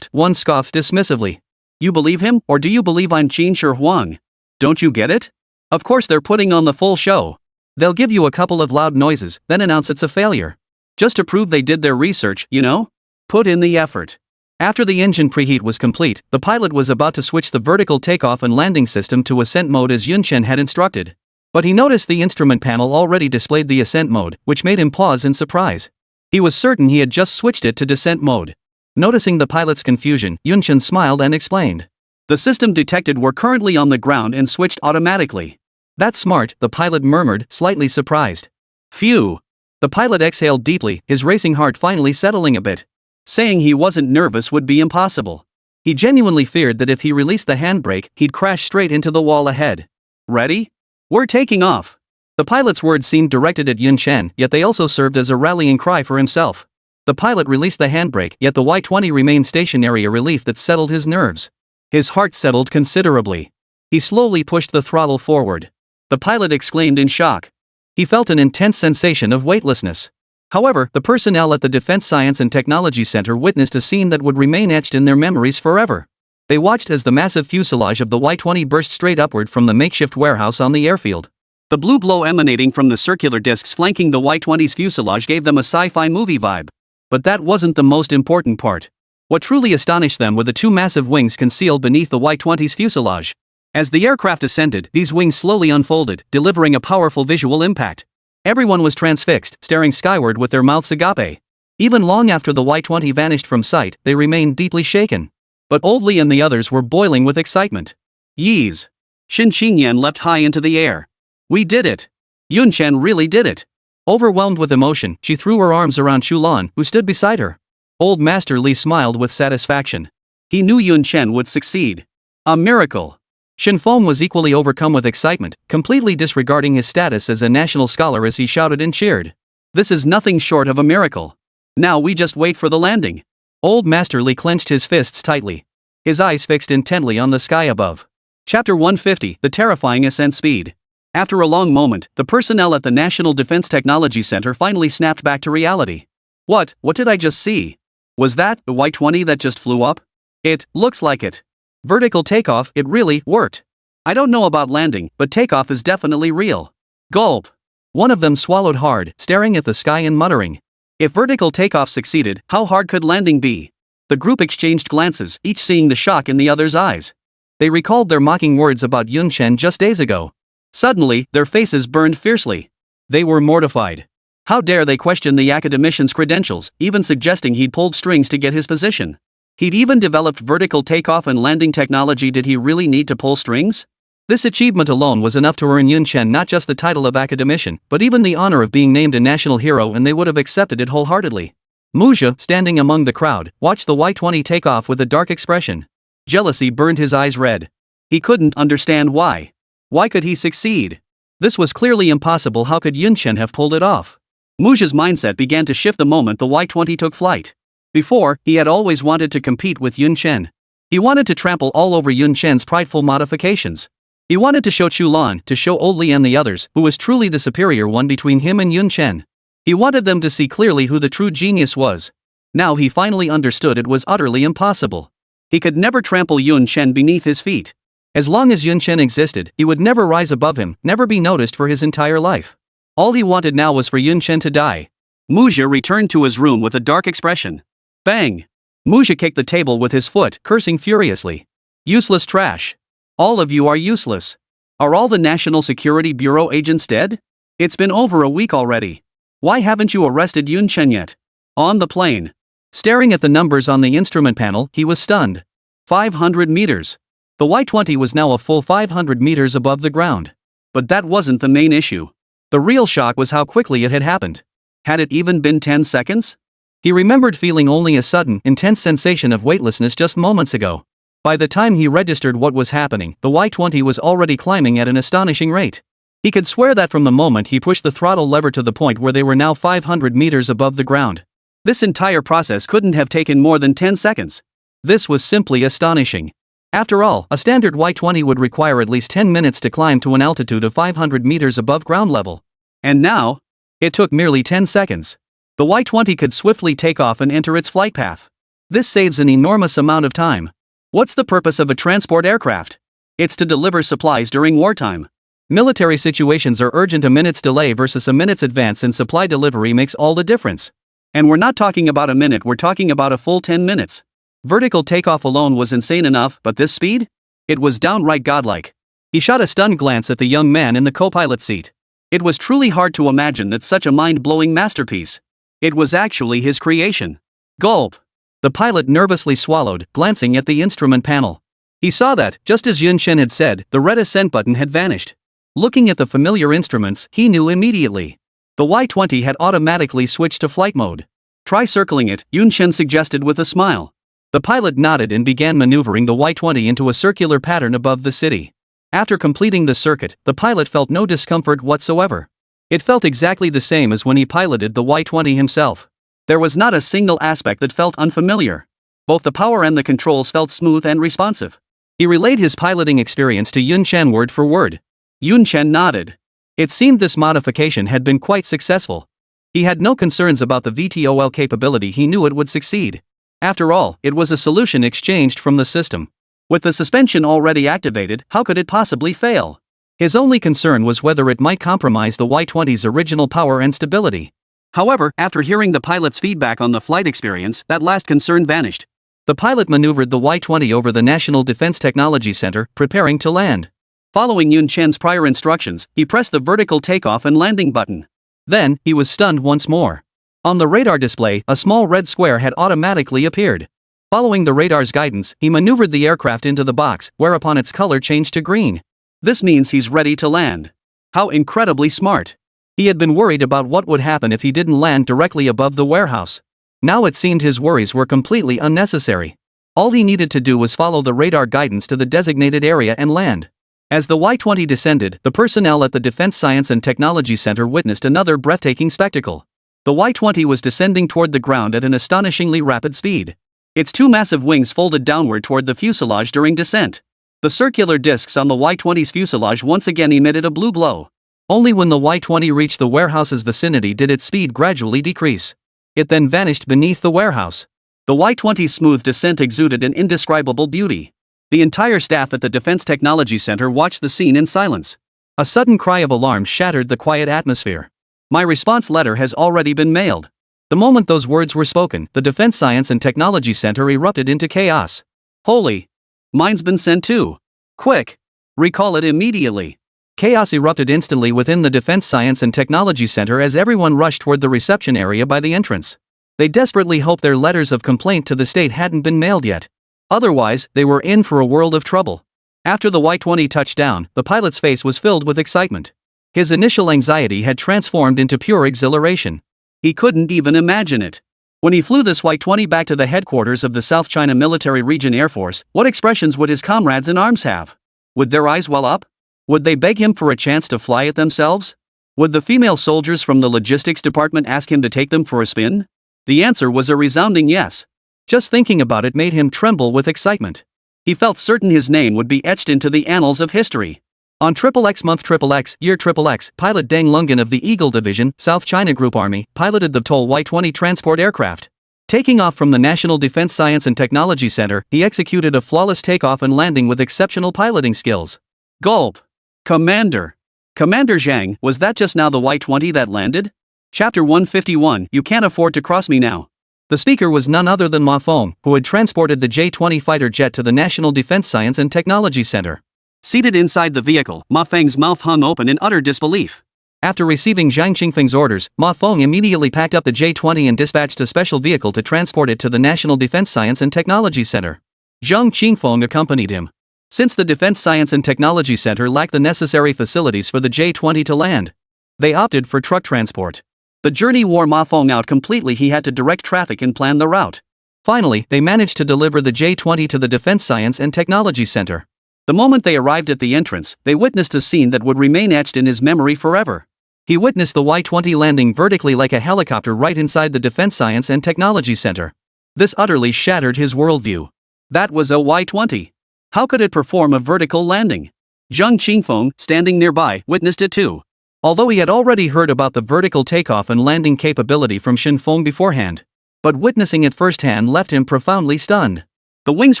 One scoffed dismissively. You believe him, or do you believe I'm Qin Shi Huang? Don't you get it? Of course they're putting on the full show. They'll give you a couple of loud noises, then announce it's a failure. Just to prove they did their research, you know? Put in the effort. After the engine preheat was complete, the pilot was about to switch the vertical takeoff and landing system to ascent mode as Yun Chen had instructed. But he noticed the instrument panel already displayed the ascent mode, which made him pause in surprise. He was certain he had just switched it to descent mode. Noticing the pilot's confusion, Yun Chen smiled and explained. The system detected we're currently on the ground and switched automatically. That's smart, the pilot murmured, slightly surprised. Phew. The pilot exhaled deeply, his racing heart finally settling a bit. Saying he wasn't nervous would be impossible. He genuinely feared that if he released the handbrake, he'd crash straight into the wall ahead. Ready? We're taking off. The pilot's words seemed directed at Yun Chen, yet they also served as a rallying cry for himself. The pilot released the handbrake, yet the Y-20 remained stationary, a relief that settled his nerves. His heart settled considerably. He slowly pushed the throttle forward. The pilot exclaimed in shock. He felt an intense sensation of weightlessness. However, the personnel at the Defense Science and Technology Center witnessed a scene that would remain etched in their memories forever. They watched as the massive fuselage of the Y-20 burst straight upward from the makeshift warehouse on the airfield. The blue glow emanating from the circular discs flanking the Y-20's fuselage gave them a sci-fi movie vibe. But that wasn't the most important part. What truly astonished them were the two massive wings concealed beneath the Y-20's fuselage. As the aircraft ascended, these wings slowly unfolded, delivering a powerful visual impact. Everyone was transfixed, staring skyward with their mouths agape. Even long after the Y-20 vanished from sight, they remained deeply shaken. But Old Li and the others were boiling with excitement. Yeez! Xin Qingyan leapt high into the air. We did it! Yun Chen really did it! Overwhelmed with emotion, she threw her arms around Chu Lan, who stood beside her. Old Master Li smiled with satisfaction. He knew Yun Chen would succeed. A miracle! Shen Feng was equally overcome with excitement, completely disregarding his status as a national scholar as he shouted and cheered. This is nothing short of a miracle. Now we just wait for the landing. Old Master Li clenched his fists tightly. His eyes fixed intently on the sky above. Chapter 150, The Terrifying Ascent Speed. After a long moment, the personnel at the National Defense Technology Center finally snapped back to reality. What did I just see? Was that the Y-20 that just flew up? It looks like it. Vertical takeoff, it really worked. I don't know about landing, but takeoff is definitely real. Gulp. One of them swallowed hard, staring at the sky and muttering. If vertical takeoff succeeded, how hard could landing be? The group exchanged glances, each seeing the shock in the other's eyes. They recalled their mocking words about Yun Chen just days ago. Suddenly, their faces burned fiercely. They were mortified. How dare they question the academician's credentials, even suggesting he'd pulled strings to get his position. He'd even developed vertical takeoff and landing technology. Did he really need to pull strings? This achievement alone was enough to earn Yun Chen not just the title of academician, but even the honor of being named a national hero, and they would have accepted it wholeheartedly. Muzha, standing among the crowd, watched the Y-20 take off with a dark expression. Jealousy burned his eyes red. He couldn't understand why. Why could he succeed? This was clearly impossible. How could Yun Chen have pulled it off? Muzha's mindset began to shift the moment the Y-20 took flight. Before, he had always wanted to compete with Yun Chen. He wanted to trample all over Yun Chen's prideful modifications. He wanted to show Chu Lan, to show Old Li and the others, who was truly the superior one between him and Yun Chen. He wanted them to see clearly who the true genius was. Now he finally understood it was utterly impossible. He could never trample Yun Chen beneath his feet. As long as Yun Chen existed, he would never rise above him, never be noticed for his entire life. All he wanted now was for Yun Chen to die. Muzha returned to his room with a dark expression. Bang! Muzha kicked the table with his foot, cursing furiously. Useless trash. All of you are useless. Are all the National Security Bureau agents dead? It's been over a week already. Why haven't you arrested Yun Chen yet? On the plane. Staring at the numbers on the instrument panel, he was stunned. 500 meters. The Y-20 was now a full 500 meters above the ground. But that wasn't the main issue. The real shock was how quickly it had happened. Had it even been 10 seconds? He remembered feeling only a sudden, intense sensation of weightlessness just moments ago. By the time he registered what was happening, the Y-20 was already climbing at an astonishing rate. He could swear that from the moment he pushed the throttle lever to the point where they were now 500 meters above the ground. This entire process couldn't have taken more than 10 seconds. This was simply astonishing. After all, a standard Y-20 would require at least 10 minutes to climb to an altitude of 500 meters above ground level. And now, it took merely 10 seconds. The Y-20 could swiftly take off and enter its flight path. This saves an enormous amount of time. What's the purpose of a transport aircraft? It's to deliver supplies during wartime. Military situations are urgent. A minute's delay versus a minute's advance in supply delivery makes all the difference. And we're not talking about a minute, we're talking about a full 10 minutes. Vertical takeoff alone was insane enough, but this speed? It was downright godlike. He shot a stunned glance at the young man in the co-pilot seat. It was truly hard to imagine that such a mind-blowing masterpiece. It was actually his creation. Gulp. The pilot nervously swallowed, glancing at the instrument panel. He saw that, just as Yun Chen had said, the red ascent button had vanished. Looking at the familiar instruments, he knew immediately. The Y-20 had automatically switched to flight mode. Try circling it, Yun Chen suggested with a smile. The pilot nodded and began maneuvering the Y-20 into a circular pattern above the city. After completing the circuit, the pilot felt no discomfort whatsoever. It felt exactly the same as when he piloted the Y-20 himself. There was not a single aspect that felt unfamiliar. Both the power and the controls felt smooth and responsive. He relayed his piloting experience to Yun Chen word for word. Yun Chen nodded. It seemed this modification had been quite successful. He had no concerns about the VTOL capability, he knew it would succeed. After all, it was a solution exchanged from the system. With the suspension already activated, how could it possibly fail? His only concern was whether it might compromise the Y-20's original power and stability. However, after hearing the pilot's feedback on the flight experience, that last concern vanished. The pilot maneuvered the Y-20 over the National Defense Technology Center, preparing to land. Following Yun Chen's prior instructions, he pressed the vertical takeoff and landing button. Then, he was stunned once more. On the radar display, a small red square had automatically appeared. Following the radar's guidance, he maneuvered the aircraft into the box, whereupon its color changed to green. This means he's ready to land. How incredibly smart. He had been worried about what would happen if he didn't land directly above the warehouse. Now it seemed his worries were completely unnecessary. All he needed to do was follow the radar guidance to the designated area and land. As the Y-20 descended, the personnel at the Defense Science and Technology Center witnessed another breathtaking spectacle. The Y-20 was descending toward the ground at an astonishingly rapid speed. Its two massive wings folded downward toward the fuselage during descent. The circular discs on the Y-20's fuselage once again emitted a blue glow. Only when the Y-20 reached the warehouse's vicinity did its speed gradually decrease. It then vanished beneath the warehouse. The Y-20's smooth descent exuded an indescribable beauty. The entire staff at the Defense Technology Center watched the scene in silence. A sudden cry of alarm shattered the quiet atmosphere. My response letter has already been mailed. The moment those words were spoken, the Defense Science and Technology Center erupted into chaos. Holy! Mine's been sent too. Quick! Recall it immediately. Chaos erupted instantly within the Defense Science and Technology Center as everyone rushed toward the reception area by the entrance. They desperately hoped their letters of complaint to the state hadn't been mailed yet. Otherwise, they were in for a world of trouble. After the Y-20 touched down, the pilot's face was filled with excitement. His initial anxiety had transformed into pure exhilaration. He couldn't even imagine it. When he flew this Y-20 back to the headquarters of the South China Military Region Air Force, what expressions would his comrades in arms have? Would their eyes well up? Would they beg him for a chance to fly it themselves? Would the female soldiers from the logistics department ask him to take them for a spin? The answer was a resounding yes. Just thinking about it made him tremble with excitement. He felt certain his name would be etched into the annals of history. On XXX month XXX, year XXX, pilot Deng Lungen of the Eagle Division, South China Group Army, piloted the TOL Y-20 transport aircraft. Taking off from the National Defense Science and Technology Center, he executed a flawless takeoff and landing with exceptional piloting skills. Gulp! Commander! Commander Zhang, was that just now the Y-20 that landed? Chapter 151, You Can't Afford to Cross Me Now. The speaker was none other than Ma Feng, who had transported the J-20 fighter jet to the National Defense Science and Technology Center. Seated inside the vehicle, Ma Feng's mouth hung open in utter disbelief. After receiving Zhang Qingfeng's orders, Ma Feng immediately packed up the J-20 and dispatched a special vehicle to transport it to the National Defense Science and Technology Center. Zhang Qingfeng accompanied him. Since the Defense Science and Technology Center lacked the necessary facilities for the J-20 to land, they opted for truck transport. The journey wore Ma Feng out completely. He had to direct traffic and plan the route. Finally, they managed to deliver the J-20 to the Defense Science and Technology Center. The moment they arrived at the entrance, they witnessed a scene that would remain etched in his memory forever. He witnessed the Y-20 landing vertically like a helicopter right inside the Defense Science and Technology Center. This utterly shattered his worldview. That was a Y-20. How could it perform a vertical landing? Zhang Qingfeng, standing nearby, witnessed it too. Although he had already heard about the vertical takeoff and landing capability from Xin Feng beforehand, but witnessing it firsthand left him profoundly stunned. The wings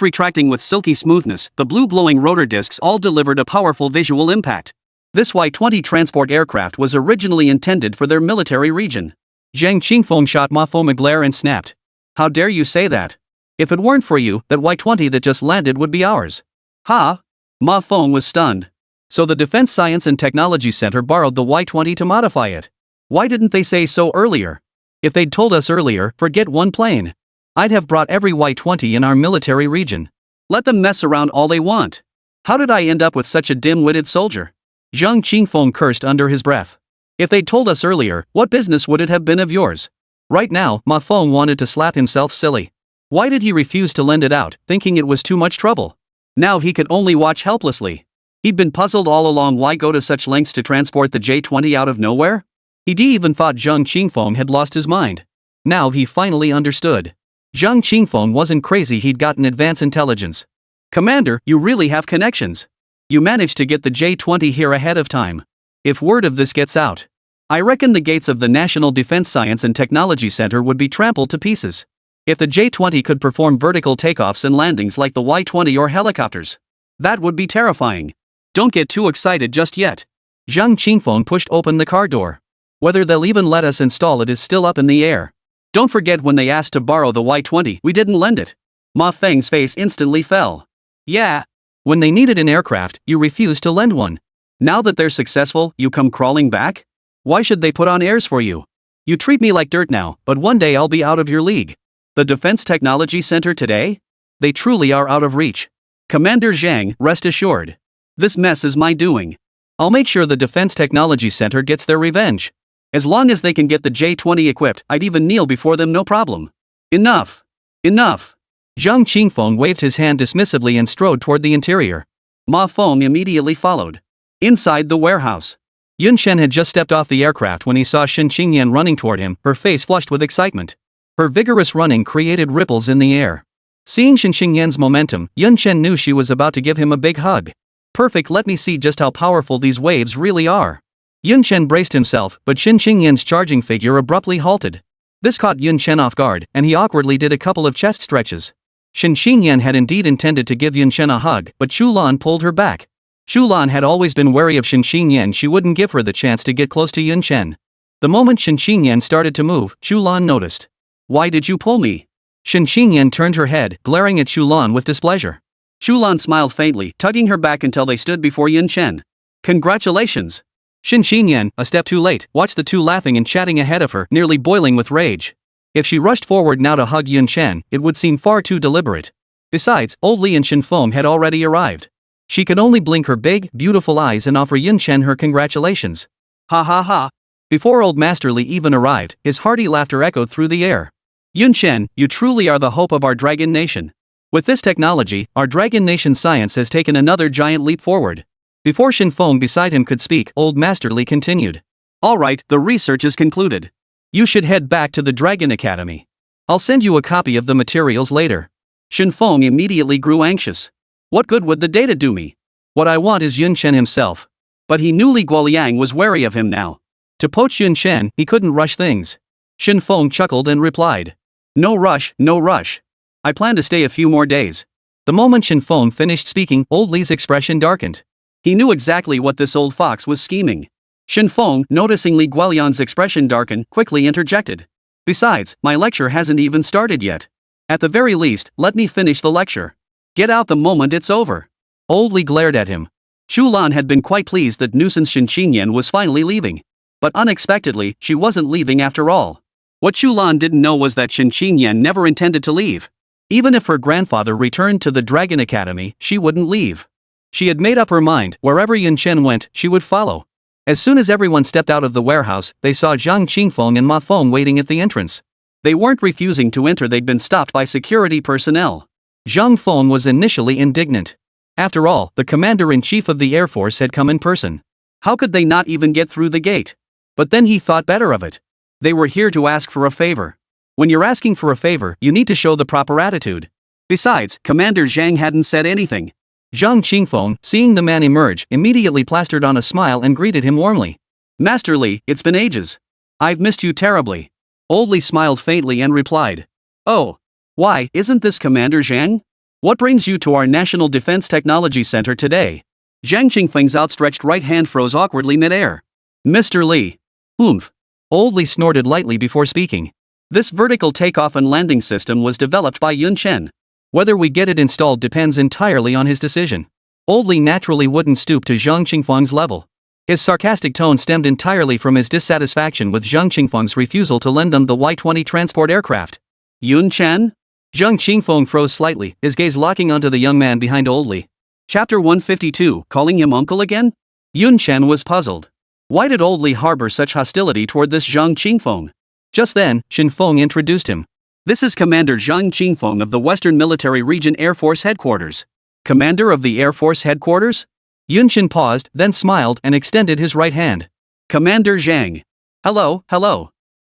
retracting with silky smoothness, the blue glowing rotor discs all delivered a powerful visual impact. This Y-20 transport aircraft was originally intended for their military region. Zhang Qingfeng shot Ma Feng a glare and snapped. How dare you say that? If it weren't for you, that Y-20 that just landed would be ours. Ha! Ma Feng was stunned. So the Defense Science and Technology Center borrowed the Y-20 to modify it. Why didn't they say so earlier? If they'd told us earlier, forget one plane. I'd have brought every Y-20 in our military region. Let them mess around all they want. How did I end up with such a dim-witted soldier? Zhang Qingfeng cursed under his breath. If they'd told us earlier, what business would it have been of yours? Right now, Ma Feng wanted to slap himself silly. Why did he refuse to lend it out, thinking it was too much trouble? Now he could only watch helplessly. He'd been puzzled all along why go to such lengths to transport the J-20 out of nowhere? He even thought Zhang Qingfeng had lost his mind. Now he finally understood. Zhang Qingfeng wasn't crazy, he'd gotten advance intelligence. Commander, you really have connections. You managed to get the J-20 here ahead of time. If word of this gets out, I reckon the gates of the National Defense Science and Technology Center would be trampled to pieces. If the J-20 could perform vertical takeoffs and landings like the Y-20 or helicopters, that would be terrifying. Don't get too excited just yet. Zhang Qingfeng pushed open the car door. Whether they'll even let us install it is still up in the air. Don't forget when they asked to borrow the Y-20, we didn't lend it. Ma Feng's face instantly fell. Yeah. When they needed an aircraft, you refused to lend one. Now that they're successful, you come crawling back? Why should they put on airs for you? You treat me like dirt now, but one day I'll be out of your league. The Defense Technology Center today? They truly are out of reach. Commander Zhang, rest assured. This mess is my doing. I'll make sure the Defense Technology Center gets their revenge. As long as they can get the J-20 equipped, I'd even kneel before them, no problem. Enough. Enough. Zhang Qingfeng waved his hand dismissively and strode toward the interior. Ma Feng immediately followed. Inside the warehouse, Yun Chen had just stepped off the aircraft when he saw Shen Qingyan running toward him, her face flushed with excitement. Her vigorous running created ripples in the air. Seeing Shen Qingyan's momentum, Yun Chen knew she was about to give him a big hug. Perfect, let me see just how powerful these waves really are. Yun Chen braced himself, but Shen Qingyan's charging figure abruptly halted. This caught Yun Chen off guard, and he awkwardly did a couple of chest stretches. Shen Qingyan had indeed intended to give Yun Chen a hug, but Chu Lan pulled her back. Chu Lan had always been wary of Shen Qingyan, she wouldn't give her the chance to get close to Yun Chen. The moment Shen Qingyan started to move, Chu Lan noticed. Why did you pull me? Shen Qingyan turned her head, glaring at Chu Lan with displeasure. Chu Lan smiled faintly, tugging her back until they stood before Yun Chen. Congratulations. Shen Qingyan, a step too late, watched the two laughing and chatting ahead of her, nearly boiling with rage. If she rushed forward now to hug Yun Chen, it would seem far too deliberate. Besides, Old Li and Shen Feng had already arrived. She could only blink her big, beautiful eyes and offer Yun Chen her congratulations. Ha ha ha. Before Old Master Li even arrived, his hearty laughter echoed through the air. Yun Chen, you truly are the hope of our Dragon Nation. With this technology, our Dragon Nation science has taken another giant leap forward. Before Shen Feng beside him could speak, Old Master Li continued. Alright, the research is concluded. You should head back to the Dragon Academy. I'll send you a copy of the materials later. Shen Feng immediately grew anxious. What good would the data do me? What I want is Yun Chen himself. But he knew Li Guoliang was wary of him now. To poach Yun Chen, he couldn't rush things. Shen Feng chuckled and replied. No rush, no rush. I plan to stay a few more days. The moment Shen Feng finished speaking, Old Li's expression darkened. He knew exactly what this old fox was scheming. Shen Feng, noticing Li Guoliang's expression darken, quickly interjected. Besides, my lecture hasn't even started yet. At the very least, let me finish the lecture. Get out the moment it's over. Old Li glared at him. Chu Lan had been quite pleased that nuisance Shen Qingyan was finally leaving. But unexpectedly, she wasn't leaving after all. What Chu Lan didn't know was that Shen Qingyan never intended to leave. Even if her grandfather returned to the Dragon Academy, she wouldn't leave. She had made up her mind, wherever Yun Chen went, she would follow. As soon as everyone stepped out of the warehouse, they saw Zhang Qingfeng and Ma Feng waiting at the entrance. They weren't refusing to enter, they'd been stopped by security personnel. Zhang Feng was initially indignant. After all, the commander-in-chief of the Air Force had come in person. How could they not even get through the gate? But then he thought better of it. They were here to ask for a favor. When you're asking for a favor, you need to show the proper attitude. Besides, Commander Zhang hadn't said anything. Zhang Qingfeng, seeing the man emerge, immediately plastered on a smile and greeted him warmly. Master Li, it's been ages. I've missed you terribly. Old Li smiled faintly and replied. Oh. Why, isn't this Commander Zhang? What brings you to our National Defense Technology Center today? Zhang Qingfeng's outstretched right hand froze awkwardly mid-air. Mr. Li. Oomph. Old Li snorted lightly before speaking. This vertical takeoff and landing system was developed by Yun Chen. Whether we get it installed depends entirely on his decision. Old Li naturally wouldn't stoop to Zhang Qingfeng's level. His sarcastic tone stemmed entirely from his dissatisfaction with Zhang Qingfeng's refusal to lend them the Y-20 transport aircraft. Yun Chen? Zhang Qingfeng froze slightly, his gaze locking onto the young man behind Old Li. Chapter 152, calling him uncle again? Yun Chen was puzzled. Why did Old Li harbor such hostility toward this Zhang Qingfeng? Just then, Shen Feng introduced him. This is Commander Zhang Qingfeng of the Western Military Region Air Force Headquarters. Commander of the Air Force Headquarters? Yun Chen paused, then smiled and extended his right hand. Commander Zhang. Hello.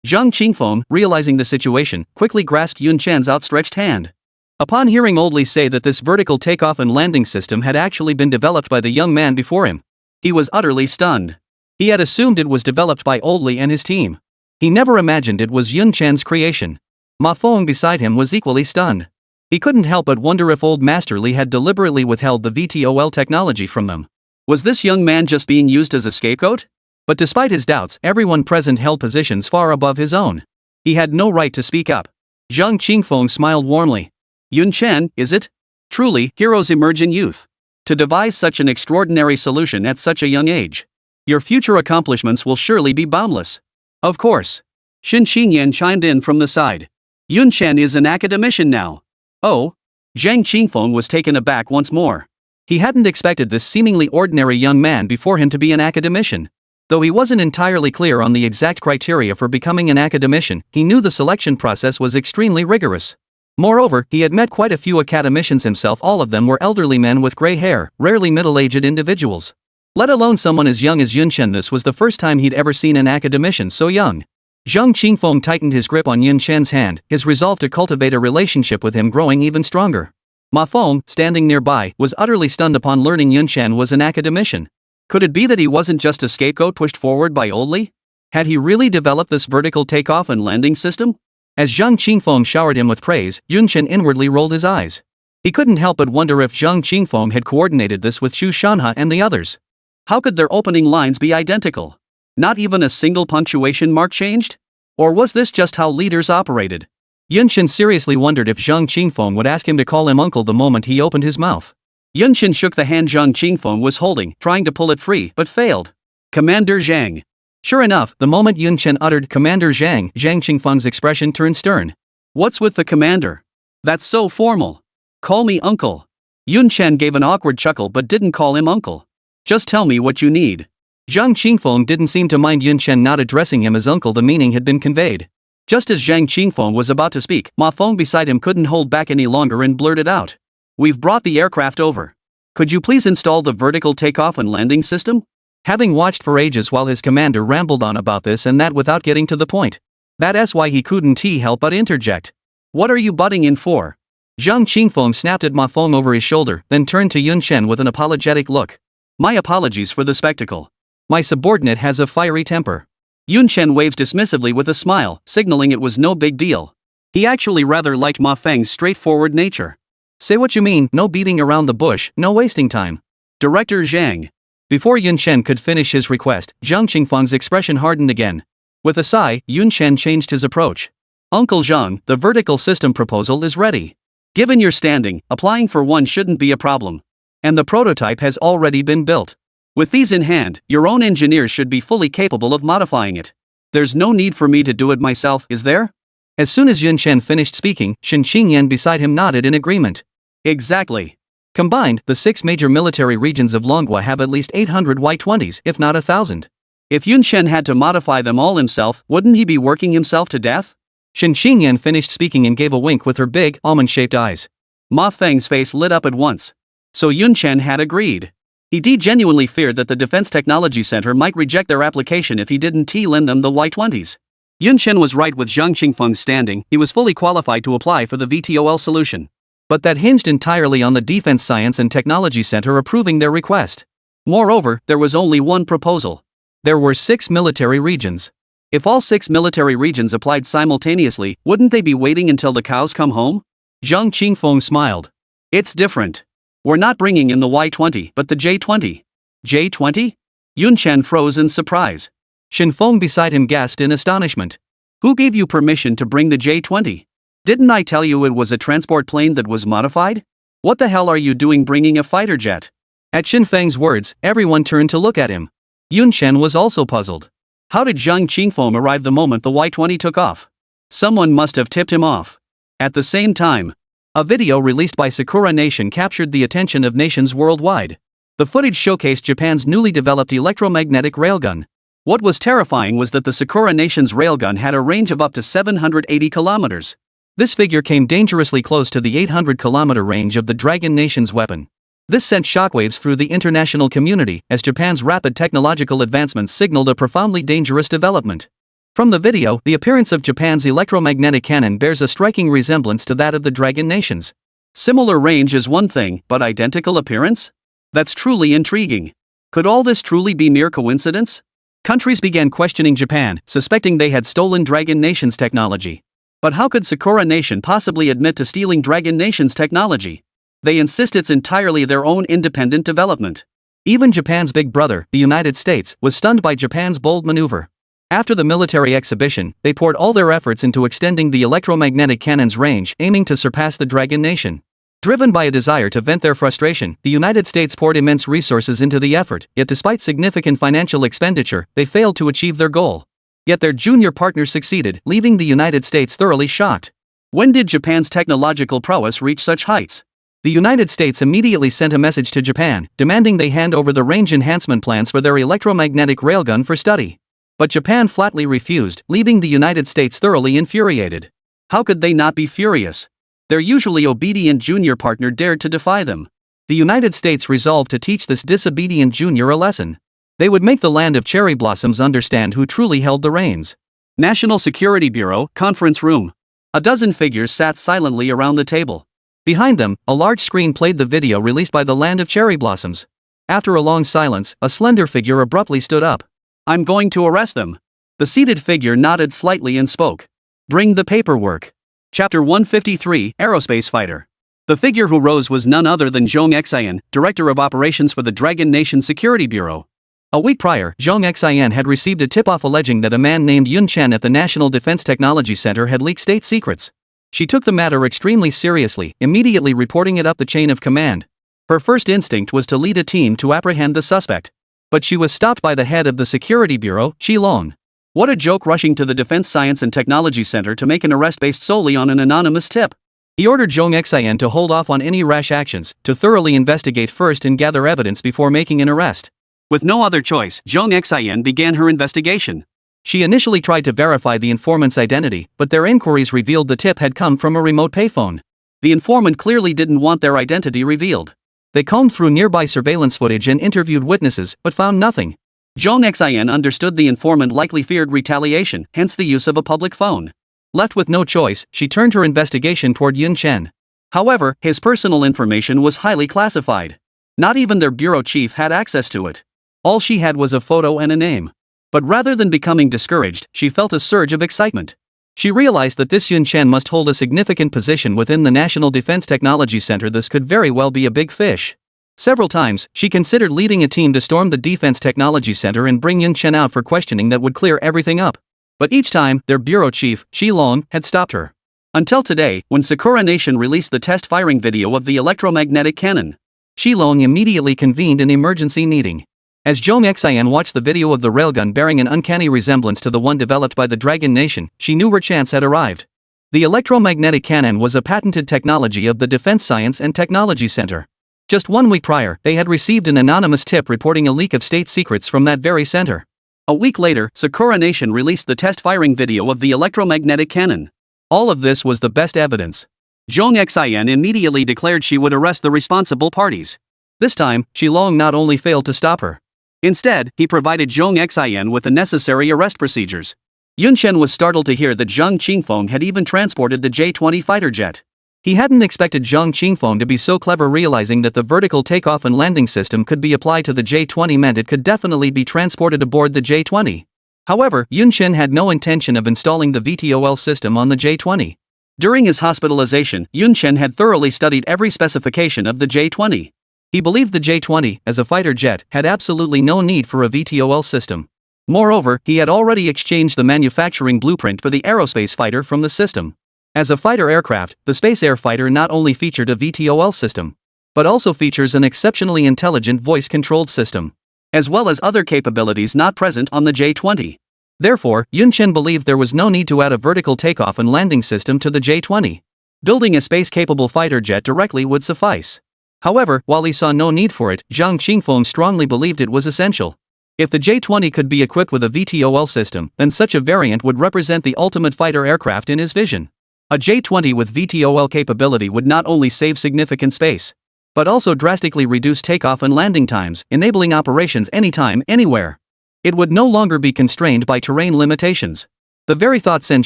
Zhang Qingfeng, realizing the situation, quickly grasped Yun Chen's outstretched hand. Upon hearing Old Li say that this vertical takeoff and landing system had actually been developed by the young man before him, he was utterly stunned. He had assumed it was developed by Old Li and his team. He never imagined it was Yun Chen's creation. Ma Feng beside him was equally stunned. He couldn't help but wonder if old Master Li had deliberately withheld the VTOL technology from them. Was this young man just being used as a scapegoat? But despite his doubts, everyone present held positions far above his own. He had no right to speak up. Zhang Qingfeng smiled warmly. Yun Chen, is it? Truly, heroes emerge in youth. To devise such an extraordinary solution at such a young age. Your future accomplishments will surely be boundless. Of course. Shen Xingyan chimed in from the side. Yun Chen is an academician now. Oh? Zhang Qingfeng was taken aback once more. He hadn't expected this seemingly ordinary young man before him to be an academician. Though he wasn't entirely clear on the exact criteria for becoming an academician, he knew the selection process was extremely rigorous. Moreover, he had met quite a few academicians himself. All of them were elderly men with gray hair, rarely middle-aged individuals. Let alone someone as young as Yun Chen. This was the first time he'd ever seen an academician so young. Zhang Qingfeng tightened his grip on Yun Chen's hand, his resolve to cultivate a relationship with him growing even stronger. Ma Feng, standing nearby, was utterly stunned upon learning Yun Chen was an academician. Could it be that he wasn't just a scapegoat pushed forward by Old Li? Had he really developed this vertical takeoff and landing system? As Zhang Qingfeng showered him with praise, Yun Chen inwardly rolled his eyes. He couldn't help but wonder if Zhang Qingfeng had coordinated this with Chu Shanha and the others. How could their opening lines be identical? Not even a single punctuation mark changed? Or was this just how leaders operated? Yun Chen seriously wondered if Zhang Qingfeng would ask him to call him uncle the moment he opened his mouth. Yun Chen shook the hand Zhang Qingfeng was holding, trying to pull it free, but failed. Commander Zhang. Sure enough, the moment Yun Chen uttered Commander Zhang, Zhang Qingfeng's expression turned stern. What's with the commander? That's so formal. Call me uncle. Yun Chen gave an awkward chuckle but didn't call him uncle. Just tell me what you need. Zhang Qingfeng didn't seem to mind Yun Chen not addressing him as uncle. The meaning had been conveyed. Just as Zhang Qingfeng was about to speak, Ma Feng beside him couldn't hold back any longer and blurted out. We've brought the aircraft over. Could you please install the vertical takeoff and landing system? Having watched for ages while his commander rambled on about this and that without getting to the point. That's why he couldn't help but interject. What are you butting in for? Zhang Qingfeng snapped at Ma Feng over his shoulder, then turned to Yun Chen with an apologetic look. My apologies for the spectacle. My subordinate has a fiery temper. Yun Chen waved dismissively with a smile, signaling it was no big deal. He actually rather liked Ma Feng's straightforward nature. Say what you mean, no beating around the bush, no wasting time. Director Zhang. Before Yun Chen could finish his request, Zhang Qingfeng's expression hardened again. With a sigh, Yun Chen changed his approach. Uncle Zhang, the vertical system proposal is ready. Given your standing, applying for one shouldn't be a problem. And the prototype has already been built. With these in hand, your own engineers should be fully capable of modifying it. There's no need for me to do it myself, is there? As soon as Yun Chen finished speaking, Shen Xingyan beside him nodded in agreement. Exactly. Combined, the 6 major military regions of Longhua have at least 800 Y-20s, if not 1,000. If Yun Chen had to modify them all himself, wouldn't he be working himself to death? Shen Xingyan finished speaking and gave a wink with her big, almond-shaped eyes. Ma Feng's face lit up at once. So Yun Chen had agreed. He genuinely feared that the Defense Technology Center might reject their application if he didn't lend them the Y-20s. Yun Chen was right with Zhang Qingfeng's standing, he was fully qualified to apply for the VTOL solution. But that hinged entirely on the Defense Science and Technology Center approving their request. Moreover, there was only one proposal. There were 6 military regions. If all 6 military regions applied simultaneously, wouldn't they be waiting until the cows come home? Zhang Qingfeng smiled. It's different. We're not bringing in the Y-20, but the J-20. J-20? Yun Chen froze in surprise. Shen Feng beside him gasped in astonishment. Who gave you permission to bring the J-20? Didn't I tell you it was a transport plane that was modified? What the hell are you doing bringing a fighter jet? At Xin Feng's words, everyone turned to look at him. Yun Chen was also puzzled. How did Zhang Qingfeng arrive the moment the Y-20 took off? Someone must have tipped him off. At the same time, a video released by Sakura Nation captured the attention of nations worldwide. The footage showcased Japan's newly developed electromagnetic railgun. What was terrifying was that the Sakura Nation's railgun had a range of up to 780 kilometers. This figure came dangerously close to the 800-kilometer range of the Dragon Nation's weapon. This sent shockwaves through the international community as Japan's rapid technological advancements signaled a profoundly dangerous development. From the video, the appearance of Japan's electromagnetic cannon bears a striking resemblance to that of the Dragon Nations. Similar range is one thing, but identical appearance? That's truly intriguing. Could all this truly be mere coincidence? Countries began questioning Japan, suspecting they had stolen Dragon Nation's technology. But how could Sakura Nation possibly admit to stealing Dragon Nation's technology? They insist it's entirely their own independent development. Even Japan's big brother, the United States, was stunned by Japan's bold maneuver. After the military exhibition, they poured all their efforts into extending the electromagnetic cannon's range, aiming to surpass the Dragon Nation. Driven by a desire to vent their frustration, the United States poured immense resources into the effort, yet despite significant financial expenditure, they failed to achieve their goal. Yet their junior partner succeeded, leaving the United States thoroughly shocked. When did Japan's technological prowess reach such heights? The United States immediately sent a message to Japan, demanding they hand over the range enhancement plans for their electromagnetic railgun for study. But Japan flatly refused, leaving the United States thoroughly infuriated. How could they not be furious? Their usually obedient junior partner dared to defy them. The United States resolved to teach this disobedient junior a lesson. They would make the land of cherry blossoms understand who truly held the reins. National Security Bureau, conference room. A dozen figures sat silently around the table. Behind them, a large screen played the video released by the land of cherry blossoms. After a long silence, a slender figure abruptly stood up. I'm going to arrest them. The seated figure nodded slightly and spoke. Bring the paperwork. Chapter 153, Aerospace Fighter. The figure who rose was none other than Zhong Xian, Director of Operations for the Dragon Nation Security Bureau. A week prior, Zhong Xian had received a tip-off alleging that a man named Yun Chen at the National Defense Technology Center had leaked state secrets. She took the matter extremely seriously, immediately reporting it up the chain of command. Her first instinct was to lead a team to apprehend the suspect. But she was stopped by the head of the Security Bureau, Chu Lan. What a joke, rushing to the Defense Science and Technology Center to make an arrest based solely on an anonymous tip. He ordered Zhong Xian to hold off on any rash actions, to thoroughly investigate first and gather evidence before making an arrest. With no other choice, Zhong Xian began her investigation. She initially tried to verify the informant's identity, but their inquiries revealed the tip had come from a remote payphone. The informant clearly didn't want their identity revealed. They combed through nearby surveillance footage and interviewed witnesses, but found nothing. Zhong Xian understood the informant likely feared retaliation, hence the use of a public phone. Left with no choice, she turned her investigation toward Yun Chen. However, his personal information was highly classified. Not even their bureau chief had access to it. All she had was a photo and a name. But rather than becoming discouraged, she felt a surge of excitement. She realized that this Yun Chen must hold a significant position within the National Defense Technology Center. This could very well be a big fish. Several times, she considered leading a team to storm the Defense Technology Center and bring Yun Chen out for questioning that would clear everything up. But each time, their bureau chief, Chu Lan, had stopped her. Until today, when Sakura Nation released the test firing video of the electromagnetic cannon. Chu Lan immediately convened an emergency meeting. As Zhong Xian watched the video of the railgun bearing an uncanny resemblance to the one developed by the Dragon Nation, she knew her chance had arrived. The electromagnetic cannon was a patented technology of the Defense Science and Technology Center. Just 1 week prior, they had received an anonymous tip reporting a leak of state secrets from that very center. A week later, Sakura Nation released the test firing video of the electromagnetic cannon. All of this was the best evidence. Zhong Xian immediately declared she would arrest the responsible parties. This time, Chu Lan not only failed to stop her. Instead, he provided Zhong Xian with the necessary arrest procedures. Yun Chen was startled to hear that Zhang Qingfeng had even transported the J-20 fighter jet. He hadn't expected Zhang Qingfeng to be so clever, realizing that the vertical takeoff and landing system could be applied to the J-20 meant it could definitely be transported aboard the J-20. However, Yun Chen had no intention of installing the VTOL system on the J-20. During his hospitalization, Yun Chen had thoroughly studied every specification of the J-20. He believed the J-20, as a fighter jet, had absolutely no need for a VTOL system. Moreover, he had already exchanged the manufacturing blueprint for the aerospace fighter from the system. As a fighter aircraft, the Space Air Fighter not only featured a VTOL system, but also features an exceptionally intelligent voice-controlled system, as well as other capabilities not present on the J-20. Therefore, Chen believed there was no need to add a vertical takeoff and landing system to the J-20. Building a space-capable fighter jet directly would suffice. However, while he saw no need for it, Zhang Qingfeng strongly believed it was essential. If the J-20 could be equipped with a VTOL system, then such a variant would represent the ultimate fighter aircraft in his vision. A J-20 with VTOL capability would not only save significant space, but also drastically reduce takeoff and landing times, enabling operations anytime, anywhere. It would no longer be constrained by terrain limitations. The very thought sent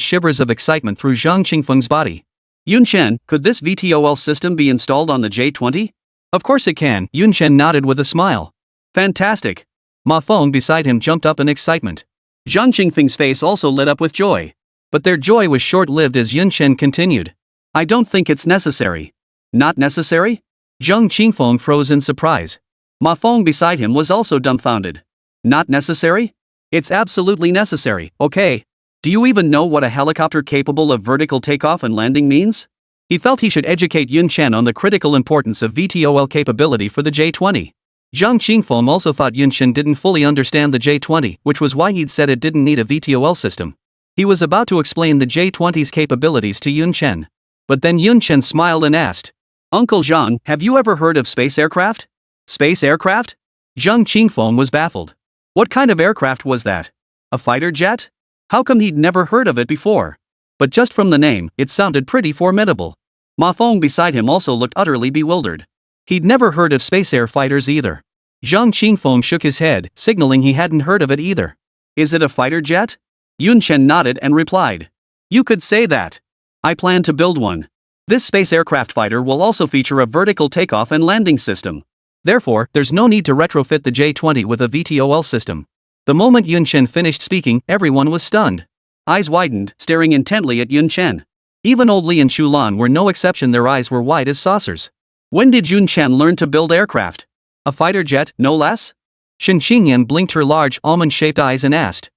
shivers of excitement through Zhang Qingfeng's body. Chen, could this VTOL system be installed on the J-20? Of course it can, Chen nodded with a smile. Fantastic. Ma Feng beside him jumped up in excitement. Zhang Qingfeng's face also lit up with joy. But their joy was short-lived as Chen continued. I don't think it's necessary. Not necessary? Zhang Qingfeng froze in surprise. Ma Feng beside him was also dumbfounded. Not necessary? It's absolutely necessary, okay? Do you even know what a helicopter capable of vertical takeoff and landing means? He felt he should educate Chen on the critical importance of VTOL capability for the J-20. Zhang Qingfeng also thought Chen didn't fully understand the J-20, which was why he'd said it didn't need a VTOL system. He was about to explain the J-20's capabilities to Chen. But then Chen smiled and asked, Uncle Zhang, have you ever heard of space aircraft? Space aircraft? Zhang Qingfeng was baffled. What kind of aircraft was that? A fighter jet? How come he'd never heard of it before? But just from the name, it sounded pretty formidable. Ma Feng beside him also looked utterly bewildered. He'd never heard of space air fighters either. Zhang Qingfeng shook his head, signaling he hadn't heard of it either. Is it a fighter jet? Chen nodded and replied. You could say that. I plan to build one. This space aircraft fighter will also feature a vertical takeoff and landing system. Therefore, there's no need to retrofit the J-20 with a VTOL system. The moment Chen finished speaking, everyone was stunned. Eyes widened, staring intently at Chen. Even Old Li and Chu Lan were no exception, their eyes were wide as saucers. When did Chen learn to build aircraft? A fighter jet, no less? Shen Xingyan blinked her large, almond-shaped eyes and asked.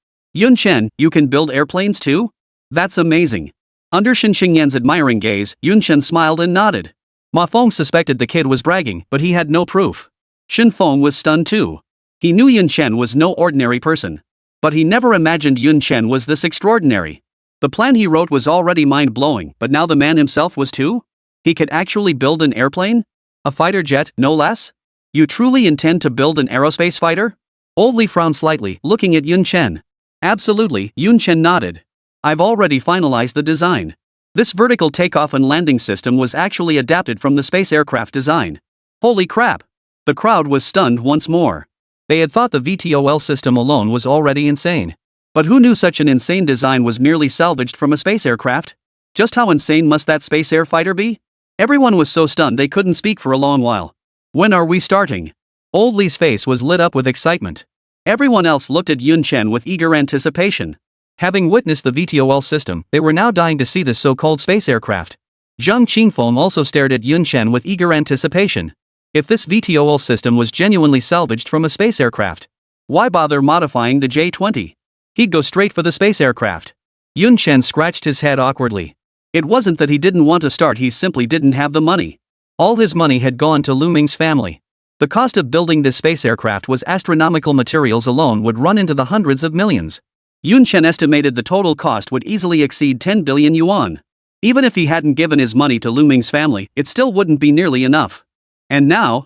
Chen, you can build airplanes too? That's amazing. Under Shen Xingyan's admiring gaze, Chen smiled and nodded. Ma Feng suspected the kid was bragging, but he had no proof. Shen Feng was stunned too. He knew Chen was no ordinary person. But he never imagined Chen was this extraordinary. The plan he wrote was already mind-blowing, but now the man himself was too? He could actually build an airplane? A fighter jet, no less? You truly intend to build an aerospace fighter? Old Li frowned slightly, looking at Chen. Absolutely, Chen nodded. I've already finalized the design. This vertical takeoff and landing system was actually adapted from the space aircraft design. Holy crap! The crowd was stunned once more. They had thought the VTOL system alone was already insane. But who knew such an insane design was merely salvaged from a space aircraft? Just how insane must that space air fighter be? Everyone was so stunned they couldn't speak for a long while. When are we starting? Old Li's face was lit up with excitement. Everyone else looked at Chen with eager anticipation. Having witnessed the VTOL system, they were now dying to see this so-called space aircraft. Zhang Qingfeng also stared at Chen with eager anticipation. If this VTOL system was genuinely salvaged from a space aircraft, why bother modifying the J-20? He'd go straight for the space aircraft. Chen scratched his head awkwardly. It wasn't that he didn't want to start, he simply didn't have the money. All his money had gone to Lu Ming's family. The cost of building this space aircraft was astronomical. Materials alone would run into the hundreds of millions. Chen estimated the total cost would easily exceed 10 billion yuan. Even if he hadn't given his money to Lu Ming's family, it still wouldn't be nearly enough. And now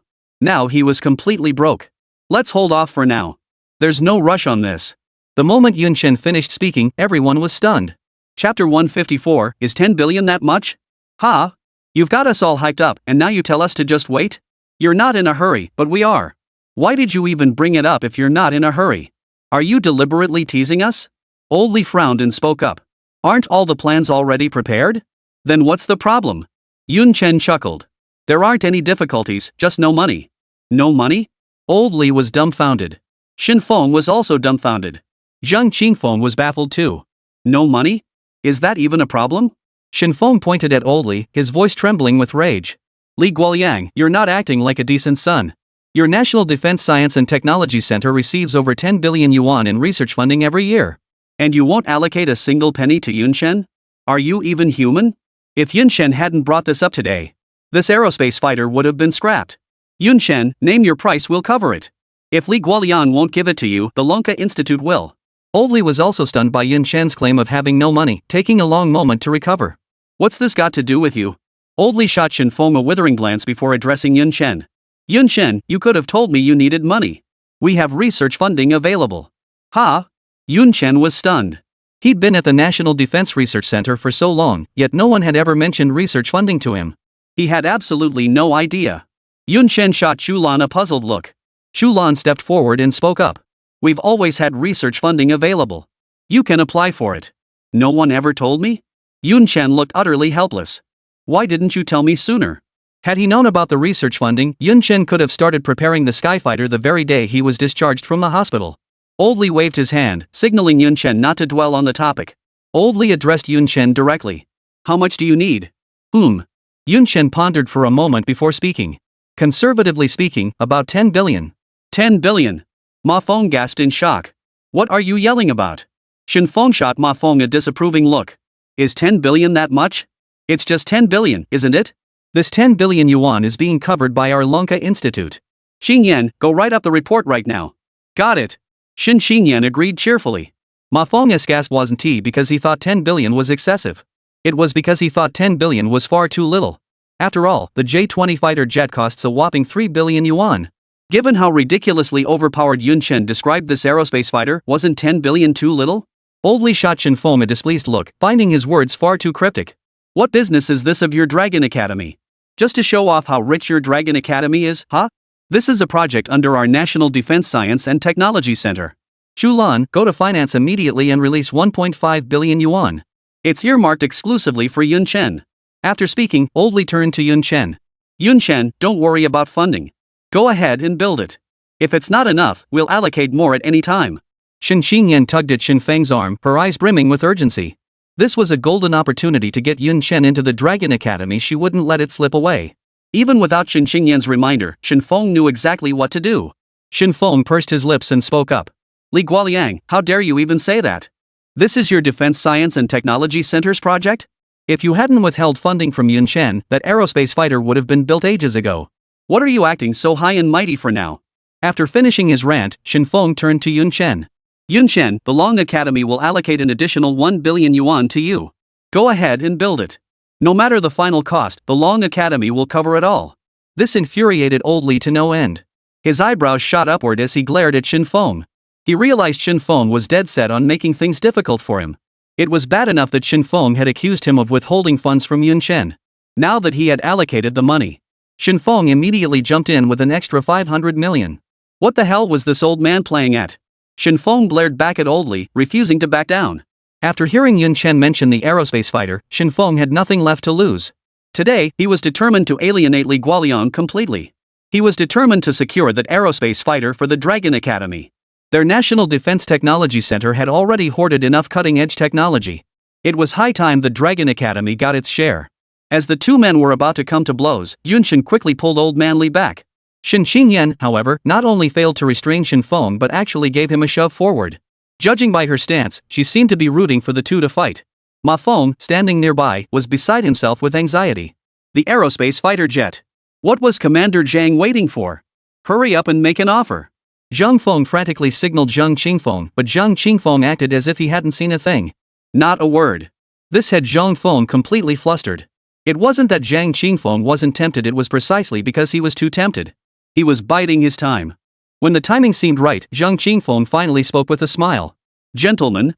he was completely broke. Let's hold off for now. There's no rush on this. The moment Chen finished speaking, everyone was stunned. Chapter 154, is 10 billion that much? Ha! You've got us all hyped up, and now you tell us to just wait? You're not in a hurry, but we are. Why did you even bring it up if you're not in a hurry? Are you deliberately teasing us? Old Li frowned and spoke up. Aren't all the plans already prepared? Then what's the problem? Chen chuckled. There aren't any difficulties, just no money. No money? Old Li was dumbfounded. Shen Feng was also dumbfounded. Zhang Qingfeng was baffled too. No money? Is that even a problem? Shen Feng pointed at Old Li, his voice trembling with rage. Li Guoliang, you're not acting like a decent son. Your National Defense Science and Technology Center receives over 10 billion yuan in research funding every year. And you won't allocate a single penny to Yun Chen? Are you even human? If Yun Chen hadn't brought this up today, this aerospace fighter would have been scrapped. Yun Chen, name your price, we'll cover it. If Li Guoliang won't give it to you, the Lonka Institute will. Old Li was also stunned by Yun Chen's claim of having no money, taking a long moment to recover. What's this got to do with you? Old Li shot Chen Feng a withering glance before addressing Yun Chen. Yun Chen, you could have told me you needed money. We have research funding available. Ha? Yun Chen was stunned. He'd been at the National Defense Research Center for so long, yet no one had ever mentioned research funding to him. He had absolutely no idea. Yun Chen shot Chu Lan a puzzled look. Chu Lan stepped forward and spoke up. We've always had research funding available. You can apply for it. No one ever told me? Yun Chen looked utterly helpless. Why didn't you tell me sooner? Had he known about the research funding, Yun Chen could have started preparing the Skyfighter the very day he was discharged from the hospital. Old Li waved his hand, signaling Yun Chen not to dwell on the topic. Old Li addressed Yun Chen directly. How much do you need? Yun Chen pondered for a moment before speaking. Conservatively speaking, about 10 billion. 10 billion. Ma Feng gasped in shock. What are you yelling about? Shen Feng shot Ma Feng a disapproving look. Is 10 billion that much? It's just 10 billion, isn't it? This 10 billion yuan is being covered by our Lonka Institute. Xingyan, go write up the report right now. Got it. Xingyan agreed cheerfully. Ma Feng's gasp wasn't because he thought 10 billion was excessive. It was because he thought 10 billion was far too little. After all, the J-20 fighter jet costs a whopping 3 billion yuan. Given how ridiculously overpowered Yun Chen described this aerospace fighter, wasn't 10 billion too little? Old Li shot Chen Feng a displeased look, finding his words far too cryptic. What business is this of your Dragon Academy? Just to show off how rich your Dragon Academy is, huh? This is a project under our National Defense Science and Technology Center. Chu Lan, go to finance immediately and release 1.5 billion yuan. It's earmarked exclusively for Yun Chen. After speaking, Old Li turned to Yun Chen. Yun Chen, don't worry about funding. Go ahead and build it. If it's not enough, we'll allocate more at any time. Xingyan tugged at Shen Feng's arm, her eyes brimming with urgency. This was a golden opportunity to get Yun Chen into the Dragon Academy. She wouldn't let it slip away. Even without Xingyan's reminder, Shen Feng knew exactly what to do. Shen Feng pursed his lips and spoke up. Li Guoliang, how dare you even say that? This is your Defense Science and Technology Center's project? If you hadn't withheld funding from Yun Chen, that aerospace fighter would have been built ages ago. What are you acting so high and mighty for now? After finishing his rant, Shen Feng turned to Yun Chen. Yun Chen, the Long Academy will allocate an additional 1 billion yuan to you. Go ahead and build it. No matter the final cost, the Long Academy will cover it all. This infuriated Old Li to no end. His eyebrows shot upward as he glared at Shen Feng. He realized Shen Feng was dead set on making things difficult for him. It was bad enough that Shen Feng had accused him of withholding funds from Yun Chen. Now that he had allocated the money, Shen Feng immediately jumped in with an extra 500 million. What the hell was this old man playing at? Shen Feng glared back at Old Li, refusing to back down. After hearing Yun Chen mention the aerospace fighter, Shen Feng had nothing left to lose. Today, he was determined to alienate Li Guoliang completely. He was determined to secure that aerospace fighter for the Dragon Academy. Their National Defense Technology Center had already hoarded enough cutting-edge technology. It was high time the Dragon Academy got its share. As the two men were about to come to blows, Yun Chen quickly pulled Old Man Li back. Xingyan, however, not only failed to restrain Shen Feng but actually gave him a shove forward. Judging by her stance, she seemed to be rooting for the two to fight. Ma Feng, standing nearby, was beside himself with anxiety. The aerospace fighter jet. What was Commander Zhang waiting for? Hurry up and make an offer. Zhang Feng frantically signaled Zhang Qingfeng, but Zhang Qingfeng acted as if he hadn't seen a thing. Not a word. This had Zhang Feng completely flustered. It wasn't that Zhang Qingfeng wasn't tempted, it was precisely because he was too tempted. He was biding his time. When the timing seemed right, Zhang Qingfeng finally spoke with a smile. Gentlemen,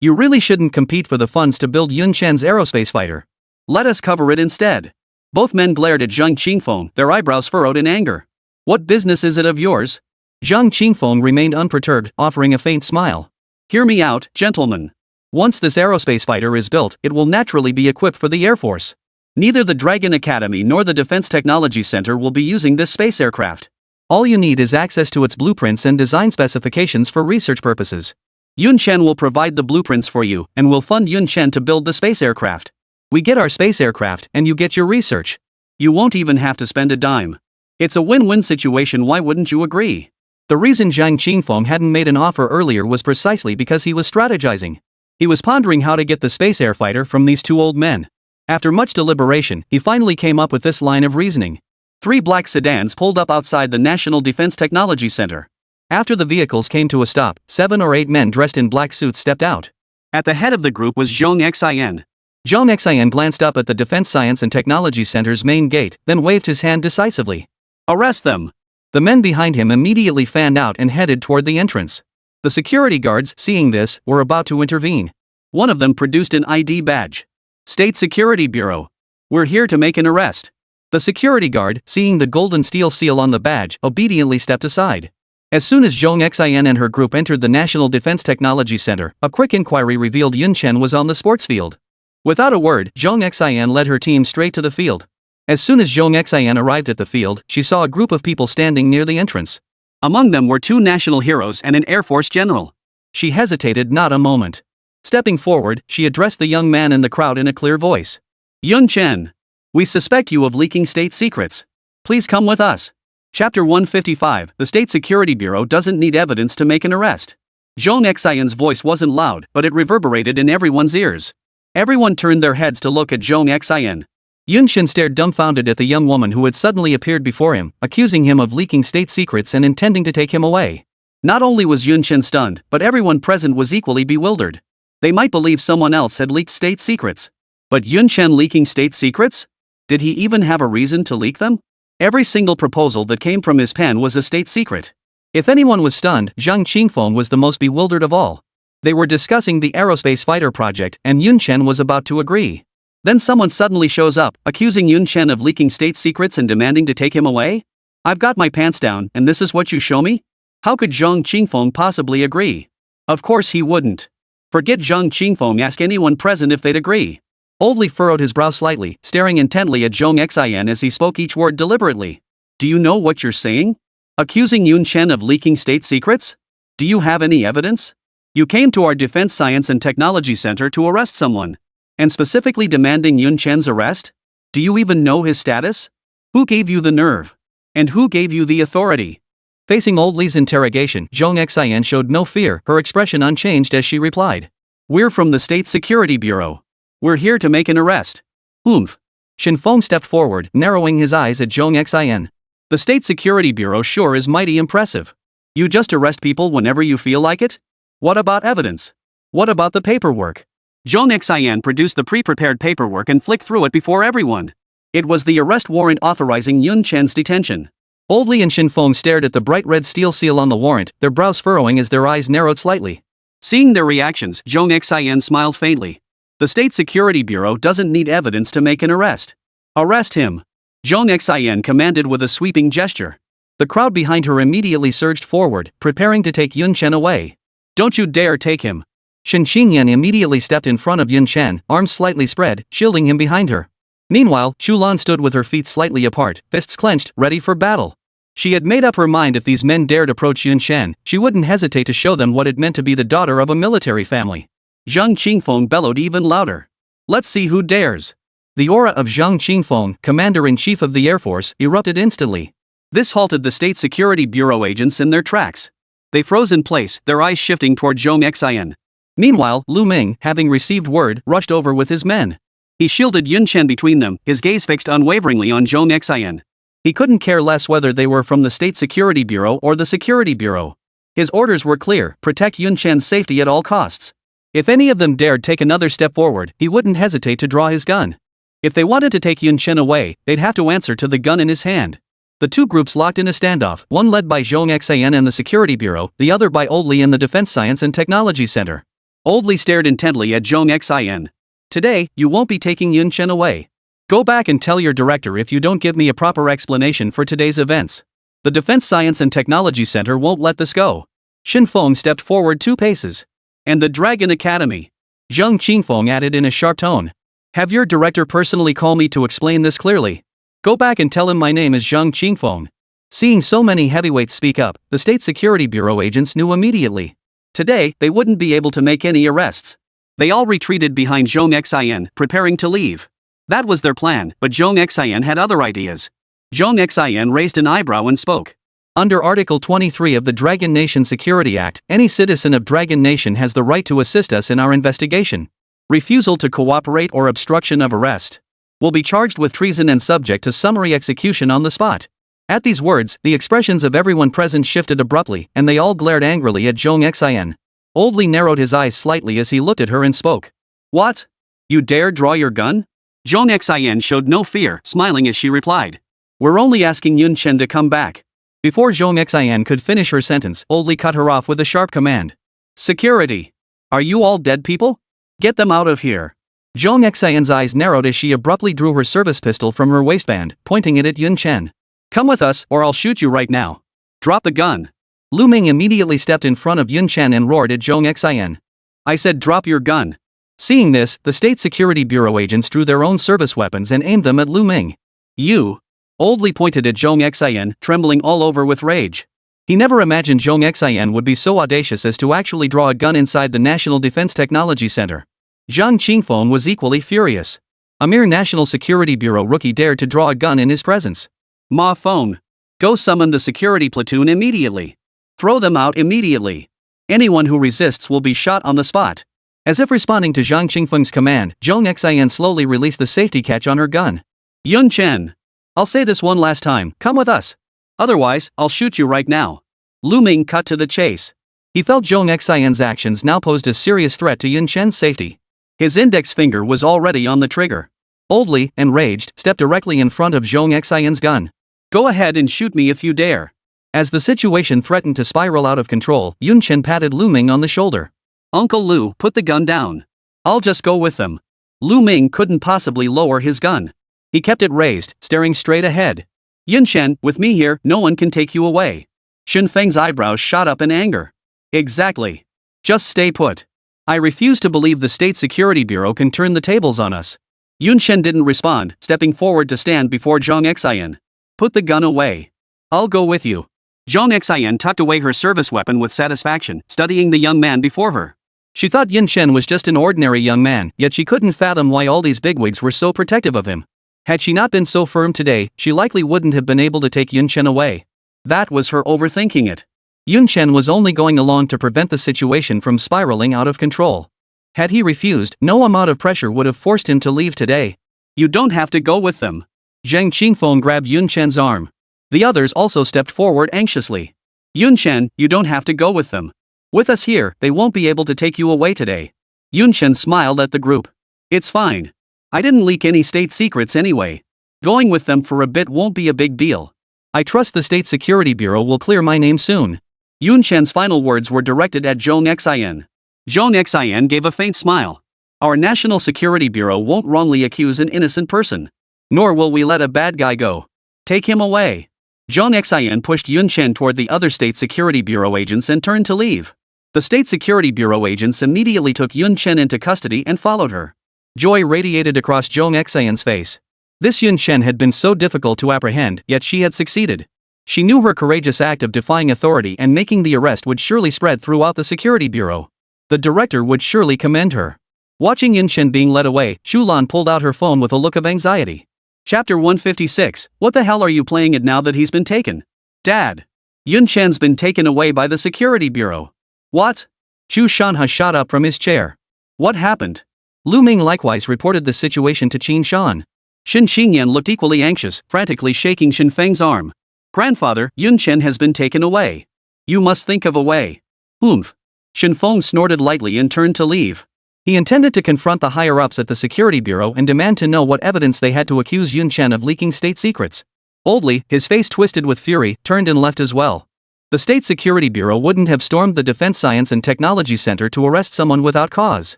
you really shouldn't compete for the funds to build Yun Chen's aerospace fighter. Let us cover it instead. Both men glared at Zhang Qingfeng, their eyebrows furrowed in anger. What business is it of yours? Zhang Qingfeng remained unperturbed, offering a faint smile. Hear me out, gentlemen. Once this aerospace fighter is built, it will naturally be equipped for the Air Force. Neither the Dragon Academy nor the Defense Technology Center will be using this space aircraft. All you need is access to its blueprints and design specifications for research purposes. Yun Chen will provide the blueprints for you, and will fund Yun Chen to build the space aircraft. We get our space aircraft, and you get your research. You won't even have to spend a dime. It's a win-win situation, why wouldn't you agree? The reason Zhang Qingfeng hadn't made an offer earlier was precisely because he was strategizing. He was pondering how to get the space air fighter from these two old men. After much deliberation, he finally came up with this line of reasoning. 3 black sedans pulled up outside the National Defense Technology Center. After the vehicles came to a stop, 7 or 8 men dressed in black suits stepped out. At the head of the group was Zhong Xian. Zhong Xian glanced up at the Defense Science and Technology Center's main gate, then waved his hand decisively. Arrest them! The men behind him immediately fanned out and headed toward the entrance. The security guards, seeing this, were about to intervene. One of them produced an ID badge. State Security Bureau. We're here to make an arrest. The security guard, seeing the golden steel seal on the badge, obediently stepped aside. As soon as Zhong Xian and her group entered the National Defense Technology Center, a quick inquiry revealed Yun Chen was on the sports field. Without a word, Zhong Xian led her team straight to the field. As soon as Zhong Xian arrived at the field, she saw a group of people standing near the entrance. Among them were 2 national heroes and an Air Force general. She hesitated not a moment. Stepping forward, she addressed the young man in the crowd in a clear voice. Yun Chen. We suspect you of leaking state secrets. Please come with us. Chapter 155. The State Security Bureau doesn't need evidence to make an arrest. Zhong Xian's voice wasn't loud, but it reverberated in everyone's ears. Everyone turned their heads to look at Zhong Xian. Yun Chen stared dumbfounded at the young woman who had suddenly appeared before him, accusing him of leaking state secrets and intending to take him away. Not only was Yun Chen stunned, but everyone present was equally bewildered. They might believe someone else had leaked state secrets. But Yun Chen leaking state secrets? Did he even have a reason to leak them? Every single proposal that came from his pen was a state secret. If anyone was stunned, Zhang Qingfeng was the most bewildered of all. They were discussing the aerospace fighter project, and Yun Chen was about to agree. Then someone suddenly shows up, accusing Yun Chen of leaking state secrets and demanding to take him away? I've got my pants down, and this is what you show me? How could Zhang Qingfeng possibly agree? Of course he wouldn't. Forget Zhang Qingfeng, ask anyone present if they'd agree. Oldly furrowed his brow slightly, staring intently at Zhong Xian as he spoke each word deliberately. Do you know what you're saying? Accusing Yun Chen of leaking state secrets? Do you have any evidence? You came to our Defense Science and Technology Center to arrest someone. And specifically demanding Yun Chen's arrest? Do you even know his status? Who gave you the nerve? And who gave you the authority? Facing Old Li's interrogation, Zhong Xian showed no fear, her expression unchanged as she replied. We're from the State Security Bureau. We're here to make an arrest. Oomph. Shen Feng stepped forward, narrowing his eyes at Zhong Xian. The State Security Bureau sure is mighty impressive. You just arrest people whenever you feel like it? What about evidence? What about the paperwork? Zhong Xian produced the pre-prepared paperwork and flicked through it before everyone. It was the arrest warrant authorizing Yun Chen's detention. Old Li and Shen Feng stared at the bright red steel seal on the warrant, their brows furrowing as their eyes narrowed slightly. Seeing their reactions, Zhong Xian smiled faintly. The State Security Bureau doesn't need evidence to make an arrest. Arrest him. Zhong Xian commanded with a sweeping gesture. The crowd behind her immediately surged forward, preparing to take Yun Chen away. Don't you dare take him. Shen Qingyan immediately stepped in front of Yun Chen, arms slightly spread, shielding him behind her. Meanwhile, Chu Lan stood with her feet slightly apart, fists clenched, ready for battle. She had made up her mind if these men dared approach Yun Chen, she wouldn't hesitate to show them what it meant to be the daughter of a military family. Zhang Qingfeng bellowed even louder. Let's see who dares. The aura of Zhang Qingfeng, Commander-in-Chief of the Air Force, erupted instantly. This halted the State Security Bureau agents in their tracks. They froze in place, their eyes shifting toward Zhong Xian. Meanwhile, Lu Ming, having received word, rushed over with his men. He shielded Yun Chen between them, his gaze fixed unwaveringly on Zhong Xian. He couldn't care less whether they were from the State Security Bureau or the Security Bureau. His orders were clear: protect Yun Chen's safety at all costs. If any of them dared take another step forward, he wouldn't hesitate to draw his gun. If they wanted to take Yun Chen away, they'd have to answer to the gun in his hand. The two groups locked in a standoff, one led by Zhong Xian and the Security Bureau, the other by Old Li and the Defense Science and Technology Center. Old Li stared intently at Zhong Xian. Today, you won't be taking Yun Chen away. Go back and tell your director if you don't give me a proper explanation for today's events. The Defense Science and Technology Center won't let this go. Shen Feng stepped forward 2 paces. And the Dragon Academy. Zhang Qingfeng added in a sharp tone. Have your director personally call me to explain this clearly. Go back and tell him my name is Zhang Qingfeng. Seeing so many heavyweights speak up, the State Security Bureau agents knew immediately. Today, they wouldn't be able to make any arrests. They all retreated behind Zhong Xian, preparing to leave. That was their plan, but Zhong Xian had other ideas. Zhong Xin raised an eyebrow and spoke. Under Article 23 of the Dragon Nation Security Act, any citizen of Dragon Nation has the right to assist us in our investigation. Refusal to cooperate or obstruction of arrest will be charged with treason and subject to summary execution on the spot. At these words, the expressions of everyone present shifted abruptly, and they all glared angrily at Zhong Xin. Oldly narrowed his eyes slightly as he looked at her and spoke. What? You dare draw your gun? Zhong Xin showed no fear, smiling as she replied. We're only asking Yun Chen to come back. Before Zhong Xin could finish her sentence, Oldly cut her off with a sharp command. Security! Are you all dead people? Get them out of here. Zhong Xin's eyes narrowed as she abruptly drew her service pistol from her waistband, pointing it at Yun Chen. Come with us, or I'll shoot you right now. Drop the gun. Lu Ming immediately stepped in front of Yun Chen and roared at Zhong Xin. I said drop your gun. Seeing this, the State Security Bureau agents drew their own service weapons and aimed them at Lu Ming. You! Oldly pointed at Zhong Xin, trembling all over with rage. He never imagined Zhong Xin would be so audacious as to actually draw a gun inside the National Defense Technology Center. Zhang Qingfeng was equally furious. A mere National Security Bureau rookie dared to draw a gun in his presence. Ma Feng! Go summon the security platoon immediately. Throw them out immediately. Anyone who resists will be shot on the spot. As if responding to Zhang Qingfeng's command, Zhong Xin slowly released the safety catch on her gun. Yun Chen! I'll say this one last time, come with us. Otherwise, I'll shoot you right now. Lu Ming cut to the chase. He felt Zhong Xin's actions now posed a serious threat to Yun Chen's safety. His index finger was already on the trigger. Oldly, enraged, stepped directly in front of Zhong Xin's gun. Go ahead and shoot me if you dare. As the situation threatened to spiral out of control, Yun Chen patted Lu Ming on the shoulder. Uncle Lu, put the gun down. I'll just go with them. Lu Ming couldn't possibly lower his gun. He kept it raised, staring straight ahead. Yun Chen, with me here, no one can take you away. Shen Feng's eyebrows shot up in anger. Exactly. Just stay put. I refuse to believe the State Security Bureau can turn the tables on us. Yun Chen didn't respond, stepping forward to stand before Zhong Xin. Put the gun away. I'll go with you. Zhong Xin tucked away her service weapon with satisfaction, studying the young man before her. She thought Yun Chen was just an ordinary young man, yet she couldn't fathom why all these bigwigs were so protective of him. Had she not been so firm today, she likely wouldn't have been able to take Yun Chen away. That was her overthinking it. Yun Chen was only going along to prevent the situation from spiraling out of control. Had he refused, no amount of pressure would have forced him to leave today. You don't have to go with them. Zhang Qingfeng grabbed Yun Chen's arm. The others also stepped forward anxiously. Yun Chen, you don't have to go with them. With us here, they won't be able to take you away today. Yun Chen smiled at the group. It's fine. I didn't leak any state secrets anyway. Going with them for a bit won't be a big deal. I trust the State Security Bureau will clear my name soon. Yun Chen's final words were directed at Zhong Xin. Zhong Xin gave a faint smile. Our National Security Bureau won't wrongly accuse an innocent person. Nor will we let a bad guy go. Take him away. Zhong Xin pushed Yun Chen toward the other State Security Bureau agents and turned to leave. The State Security Bureau agents immediately took Yun Chen into custody and followed her. Joy radiated across Zhong Xin's face. This Yun Chen had been so difficult to apprehend, yet she had succeeded. She knew her courageous act of defying authority and making the arrest would surely spread throughout the Security Bureau. The director would surely commend her. Watching Yun Chen being led away, Chu Lan pulled out her phone with a look of anxiety. Chapter 156, what the hell are you playing at now that he's been taken? Dad! Yun Chen's been taken away by the Security Bureau. What? Chu Shanha shot up from his chair. What happened? Lu Ming likewise reported the situation to Qin Shan. Shen Xingyan looked equally anxious, frantically shaking Shen Feng's arm. Grandfather, Yun Chen has been taken away. You must think of a way. Oomph. Shen Feng snorted lightly and turned to leave. He intended to confront the higher-ups at the Security Bureau and demand to know what evidence they had to accuse Yun Chen of leaking state secrets. Oldly, his face twisted with fury, turned and left as well. The State Security Bureau wouldn't have stormed the Defense Science and Technology Center to arrest someone without cause.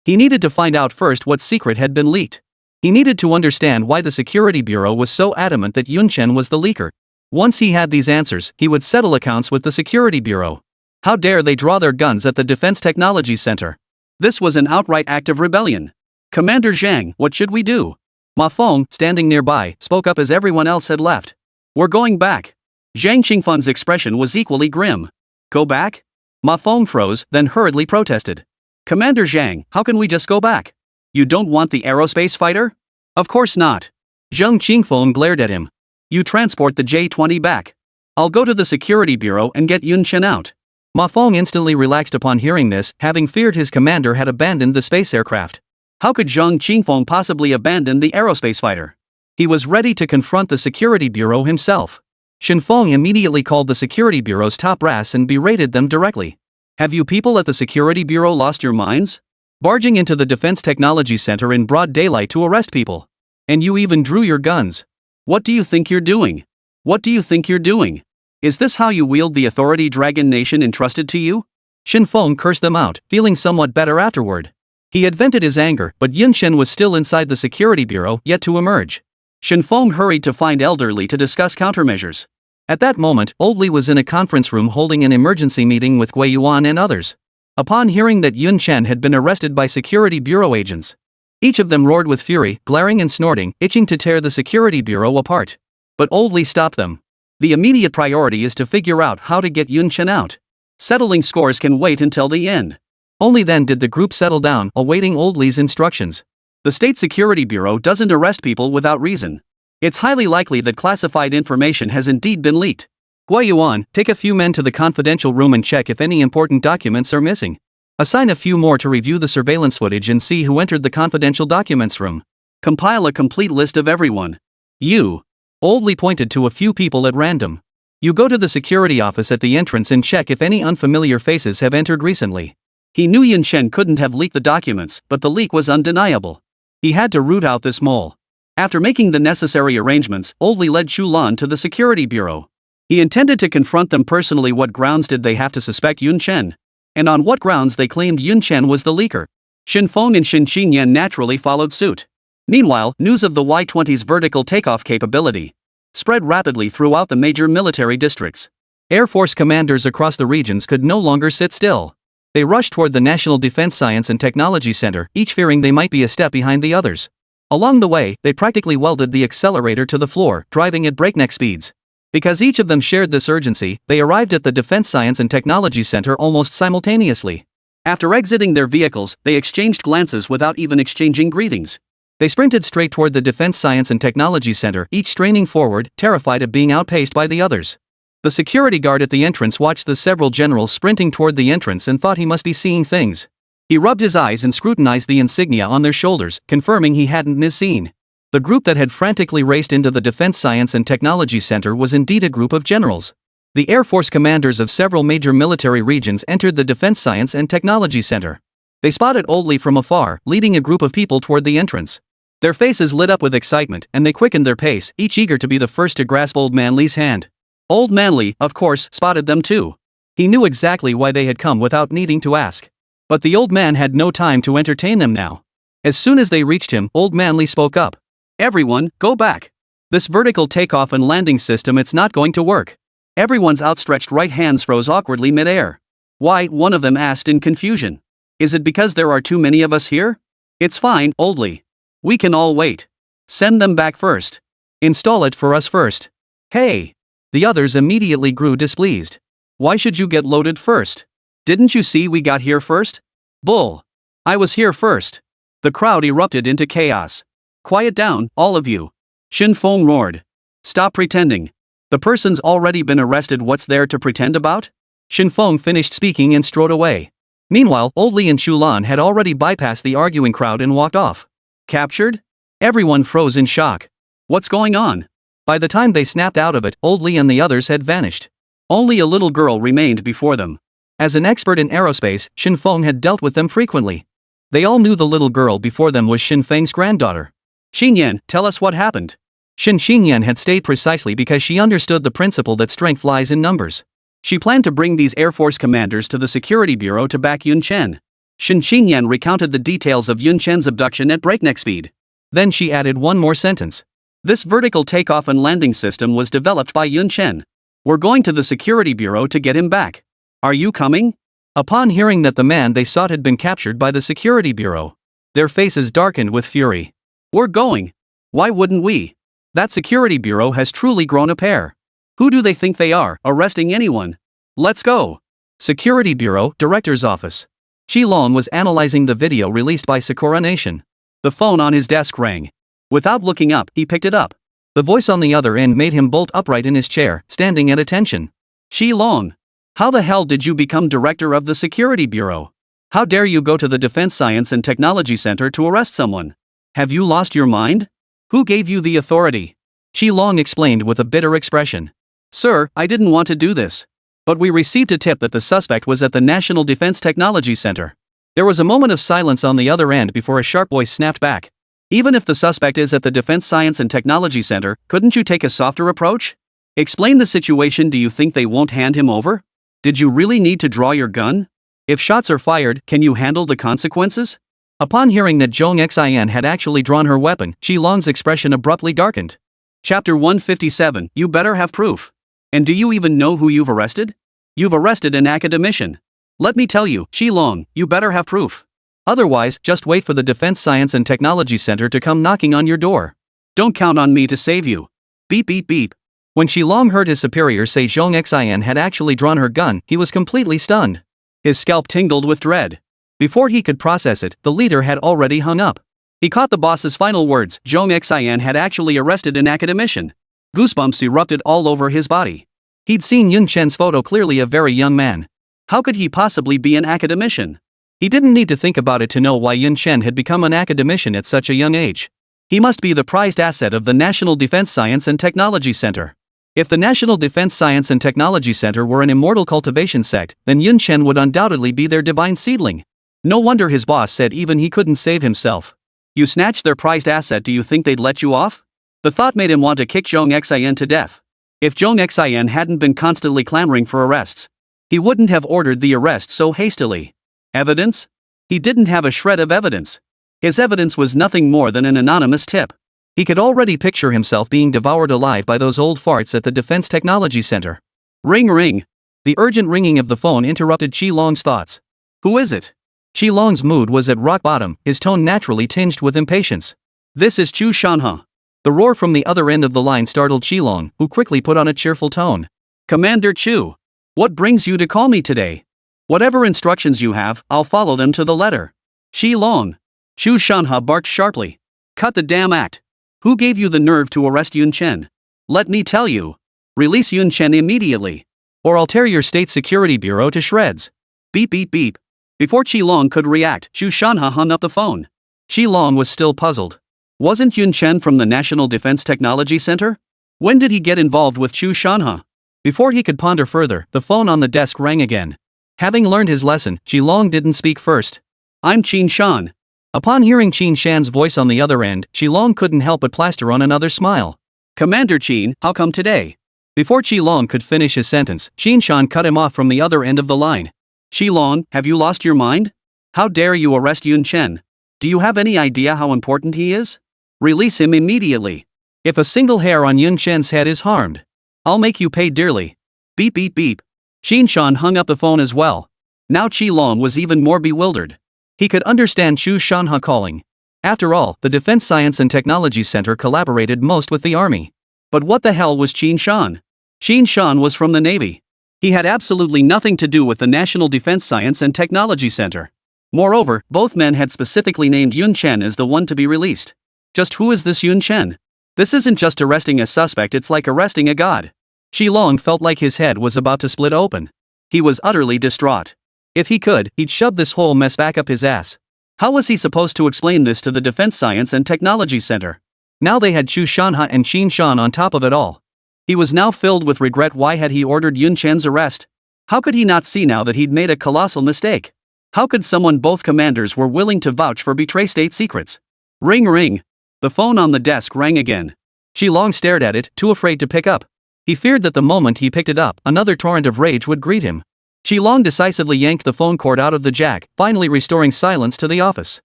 He needed to find out first what secret had been leaked. He needed to understand why the Security Bureau was so adamant that Yun Chen was the leaker. Once he had these answers, he would settle accounts with the Security Bureau. How dare they draw their guns at the Defense Technology Center? This was an outright act of rebellion. Commander Zhang, what should we do? Ma Feng, standing nearby, spoke up as everyone else had left. We're going back. Zhang Qingfeng's expression was equally grim. Go back? Ma Feng froze, then hurriedly protested. Commander Zhang, how can we just go back? You don't want the aerospace fighter? Of course not. Zhang Qingfeng glared at him. You transport the J-20 back. I'll go to the security bureau and get Yun Chen out. Ma Feng instantly relaxed upon hearing this, having feared his commander had abandoned the space aircraft. How could Zhang Qingfeng possibly abandon the aerospace fighter? He was ready to confront the security bureau himself. Shen Feng immediately called the security bureau's top brass and berated them directly. Have you people at the security bureau lost your minds? Barging into the Defense Technology Center in broad daylight to arrest people. And you even drew your guns. What do you think you're doing? What do you think you're doing? Is this how you wield the authority Dragon Nation entrusted to you? Shen Feng cursed them out, feeling somewhat better afterward. He had vented his anger, but Yun Chen was still inside the security bureau, yet to emerge. Shen Feng hurried to find Elder Li to discuss countermeasures. At that moment, Old Li was in a conference room holding an emergency meeting with Gui Yuan and others. Upon hearing that Yun Chen had been arrested by security bureau agents, each of them roared with fury, glaring and snorting, itching to tear the security bureau apart. But Old Li stopped them. The immediate priority is to figure out how to get Yun Chen out. Settling scores can wait until the end. Only then did the group settle down, awaiting Old Li's instructions. The State Security Bureau doesn't arrest people without reason. It's highly likely that classified information has indeed been leaked. Gui Yuan, take a few men to the confidential room and check if any important documents are missing. Assign a few more to review the surveillance footage and see who entered the confidential documents room. Compile a complete list of everyone. You. Old Li pointed to a few people at random. You go to the security office at the entrance and check if any unfamiliar faces have entered recently. He knew Yun Chen couldn't have leaked the documents, but the leak was undeniable. He had to root out this mole. After making the necessary arrangements, Old Li led Chu Lan to the security bureau. He intended to confront them personally. What grounds did they have to suspect Yun Chen? And on what grounds they claimed Yun Chen was the leaker? Shen Feng and Shen Xinyan naturally followed suit. Meanwhile, news of the Y-20's vertical takeoff capability spread rapidly throughout the major military districts. Air Force commanders across the regions could no longer sit still. They rushed toward the National Defense Science and Technology Center, each fearing they might be a step behind the others. Along the way, they practically welded the accelerator to the floor, driving at breakneck speeds. Because each of them shared this urgency, they arrived at the Defense Science and Technology Center almost simultaneously. After exiting their vehicles, they exchanged glances without even exchanging greetings. They sprinted straight toward the Defense Science and Technology Center, each straining forward, terrified of being outpaced by the others. The security guard at the entrance watched the several generals sprinting toward the entrance and thought he must be seeing things. He rubbed his eyes and scrutinized the insignia on their shoulders, confirming he hadn't misseen. The group that had frantically raced into the Defense Science and Technology Center was indeed a group of generals. The Air Force commanders of several major military regions entered the Defense Science and Technology Center. They spotted Old Li from afar, leading a group of people toward the entrance. Their faces lit up with excitement, and they quickened their pace, each eager to be the first to grasp Old Man Li's hand. Old Man Li, of course, spotted them too. He knew exactly why they had come without needing to ask. But the old man had no time to entertain them now. As soon as they reached him, Old Man Li spoke up. Everyone, go back. This vertical takeoff and landing system, it's not going to work. Everyone's outstretched right hands froze awkwardly mid-air. Why, one of them asked in confusion. Is it because there are too many of us here? It's fine, Old Li. We can all wait. Send them back first. Install it for us first. Hey! The others immediately grew displeased. Why should you get loaded first? Didn't you see we got here first? Bull! I was here first. The crowd erupted into chaos. Quiet down, all of you. Shen Feng roared. Stop pretending. The person's already been arrested. What's there to pretend about? Shen Feng finished speaking and strode away. Meanwhile, Old Li and Chu Lan had already bypassed the arguing crowd and walked off. Captured? Everyone froze in shock. What's going on? By the time they snapped out of it, Old Li and the others had vanished. Only a little girl remained before them. As an expert in aerospace, Shen Feng had dealt with them frequently. They all knew the little girl before them was Shen Feng's granddaughter. Xinyan, tell us what happened. Shen Xinyan had stayed precisely because she understood the principle that strength lies in numbers. She planned to bring these Air Force commanders to the Security Bureau to back Yun Chen. Shen Xinyan recounted the details of Yun Chen's abduction at breakneck speed. Then she added one more sentence. This vertical takeoff and landing system was developed by Yun Chen. We're going to the Security Bureau to get him back. Are you coming? Upon hearing that the man they sought had been captured by the Security Bureau, their faces darkened with fury. We're going. Why wouldn't we? That Security Bureau has truly grown a pair. Who do they think they are, arresting anyone? Let's go. Security Bureau, Director's Office. Qi Long was analyzing the video released by Sakura Nation. The phone on his desk rang. Without looking up, he picked it up. The voice on the other end made him bolt upright in his chair, standing at attention. Chu Lan, how the hell did you become director of the Security Bureau? How dare you go to the Defense Science and Technology Center to arrest someone? Have you lost your mind? Who gave you the authority? Chu Lan explained with a bitter expression. Sir, I didn't want to do this. But we received a tip that the suspect was at the National Defense Technology Center. There was a moment of silence on the other end before a sharp voice snapped back. Even if the suspect is at the Defense Science and Technology Center, couldn't you take a softer approach? Explain the situation. Do you think they won't hand him over? Did you really need to draw your gun? If shots are fired, can you handle the consequences? Upon hearing that Zhong Xin had actually drawn her weapon, Chu Lan's expression abruptly darkened. Chapter 157, you better have proof. And do you even know who you've arrested? You've arrested an academician. Let me tell you, Chu Lan, you better have proof. Otherwise, just wait for the Defense Science and Technology Center to come knocking on your door. Don't count on me to save you. Beep beep beep. When Chu Lan heard his superior say Zhong Xin had actually drawn her gun, he was completely stunned. His scalp tingled with dread. Before he could process it, the leader had already hung up. He caught the boss's final words. Zhong Xin had actually arrested an academician. Goosebumps erupted all over his body. He'd seen Yun Chen's photo, clearly a very young man. How could he possibly be an academician? He didn't need to think about it to know why Yun Chen had become an academician at such a young age. He must be the prized asset of the National Defense Science and Technology Center. If the National Defense Science and Technology Center were an immortal cultivation sect, then Yun Chen would undoubtedly be their divine seedling. No wonder his boss said even he couldn't save himself. You snatched their prized asset. Do you think they'd let you off? The thought made him want to kick Zhong Xin to death. If Zhong Xin hadn't been constantly clamoring for arrests, he wouldn't have ordered the arrest so hastily. Evidence? He didn't have a shred of evidence. His evidence was nothing more than an anonymous tip. He could already picture himself being devoured alive by those old farts at the Defense Technology Center. Ring ring. The urgent ringing of the phone interrupted Chu Lan's thoughts. Who is it? Chu Lan's mood was at rock bottom, his tone naturally tinged with impatience. This is Chu Lan. The roar from the other end of the line startled Chu Lan, who quickly put on a cheerful tone. Commander Chu. What brings you to call me today? Whatever instructions you have, I'll follow them to the letter. Chu Lan. Chu Lan barked sharply. Cut the damn act. Who gave you the nerve to arrest Yun Chen? Let me tell you. Release Yun Chen immediately. Or I'll tear your state security bureau to shreds. Beep beep beep. Before Chu Lan could react, Chu Lan hung up the phone. Chu Lan was still puzzled. Wasn't Yun Chen from the National Defense Technology Center? When did he get involved with Chu Lan? Before he could ponder further, the phone on the desk rang again. Having learned his lesson, Chu Lan didn't speak first. I'm Chen Shan. Upon hearing Chen Shan's voice on the other end, Chu Lan couldn't help but plaster on another smile. Commander Chen, how come today? Before Chu Lan could finish his sentence, Chen Shan cut him off from the other end of the line. Chu Lan, have you lost your mind? How dare you arrest Yun Chen? Do you have any idea how important he is? Release him immediately. If a single hair on Yun Chen's head is harmed, I'll make you pay dearly. Beep beep beep. Chen Shan hung up the phone as well. Now Chu Lan was even more bewildered. He could understand Chu Lan calling. After all, the Defense Science and Technology Center collaborated most with the army. But what the hell was Chen Shan? Chen Shan was from the Navy. He had absolutely nothing to do with the National Defense Science and Technology Center. Moreover, both men had specifically named Yun Chen as the one to be released. Just who is this Yun Chen? This isn't just arresting a suspect, it's like arresting a god. Chu Lan felt like his head was about to split open. He was utterly distraught. If he could, he'd shove this whole mess back up his ass. How was he supposed to explain this to the Defense Science and Technology Center? Now they had Chu Lan and Chen Shan on top of it all. He was now filled with regret. Why had he ordered Yun Chen's arrest? How could he not see now that he'd made a colossal mistake? How could someone both commanders were willing to vouch for betray state secrets? Ring ring. The phone on the desk rang again. Chu Lan stared at it, too afraid to pick up. He feared that the moment he picked it up, another torrent of rage would greet him. Chu Lan decisively yanked the phone cord out of the jack, finally restoring silence to the office.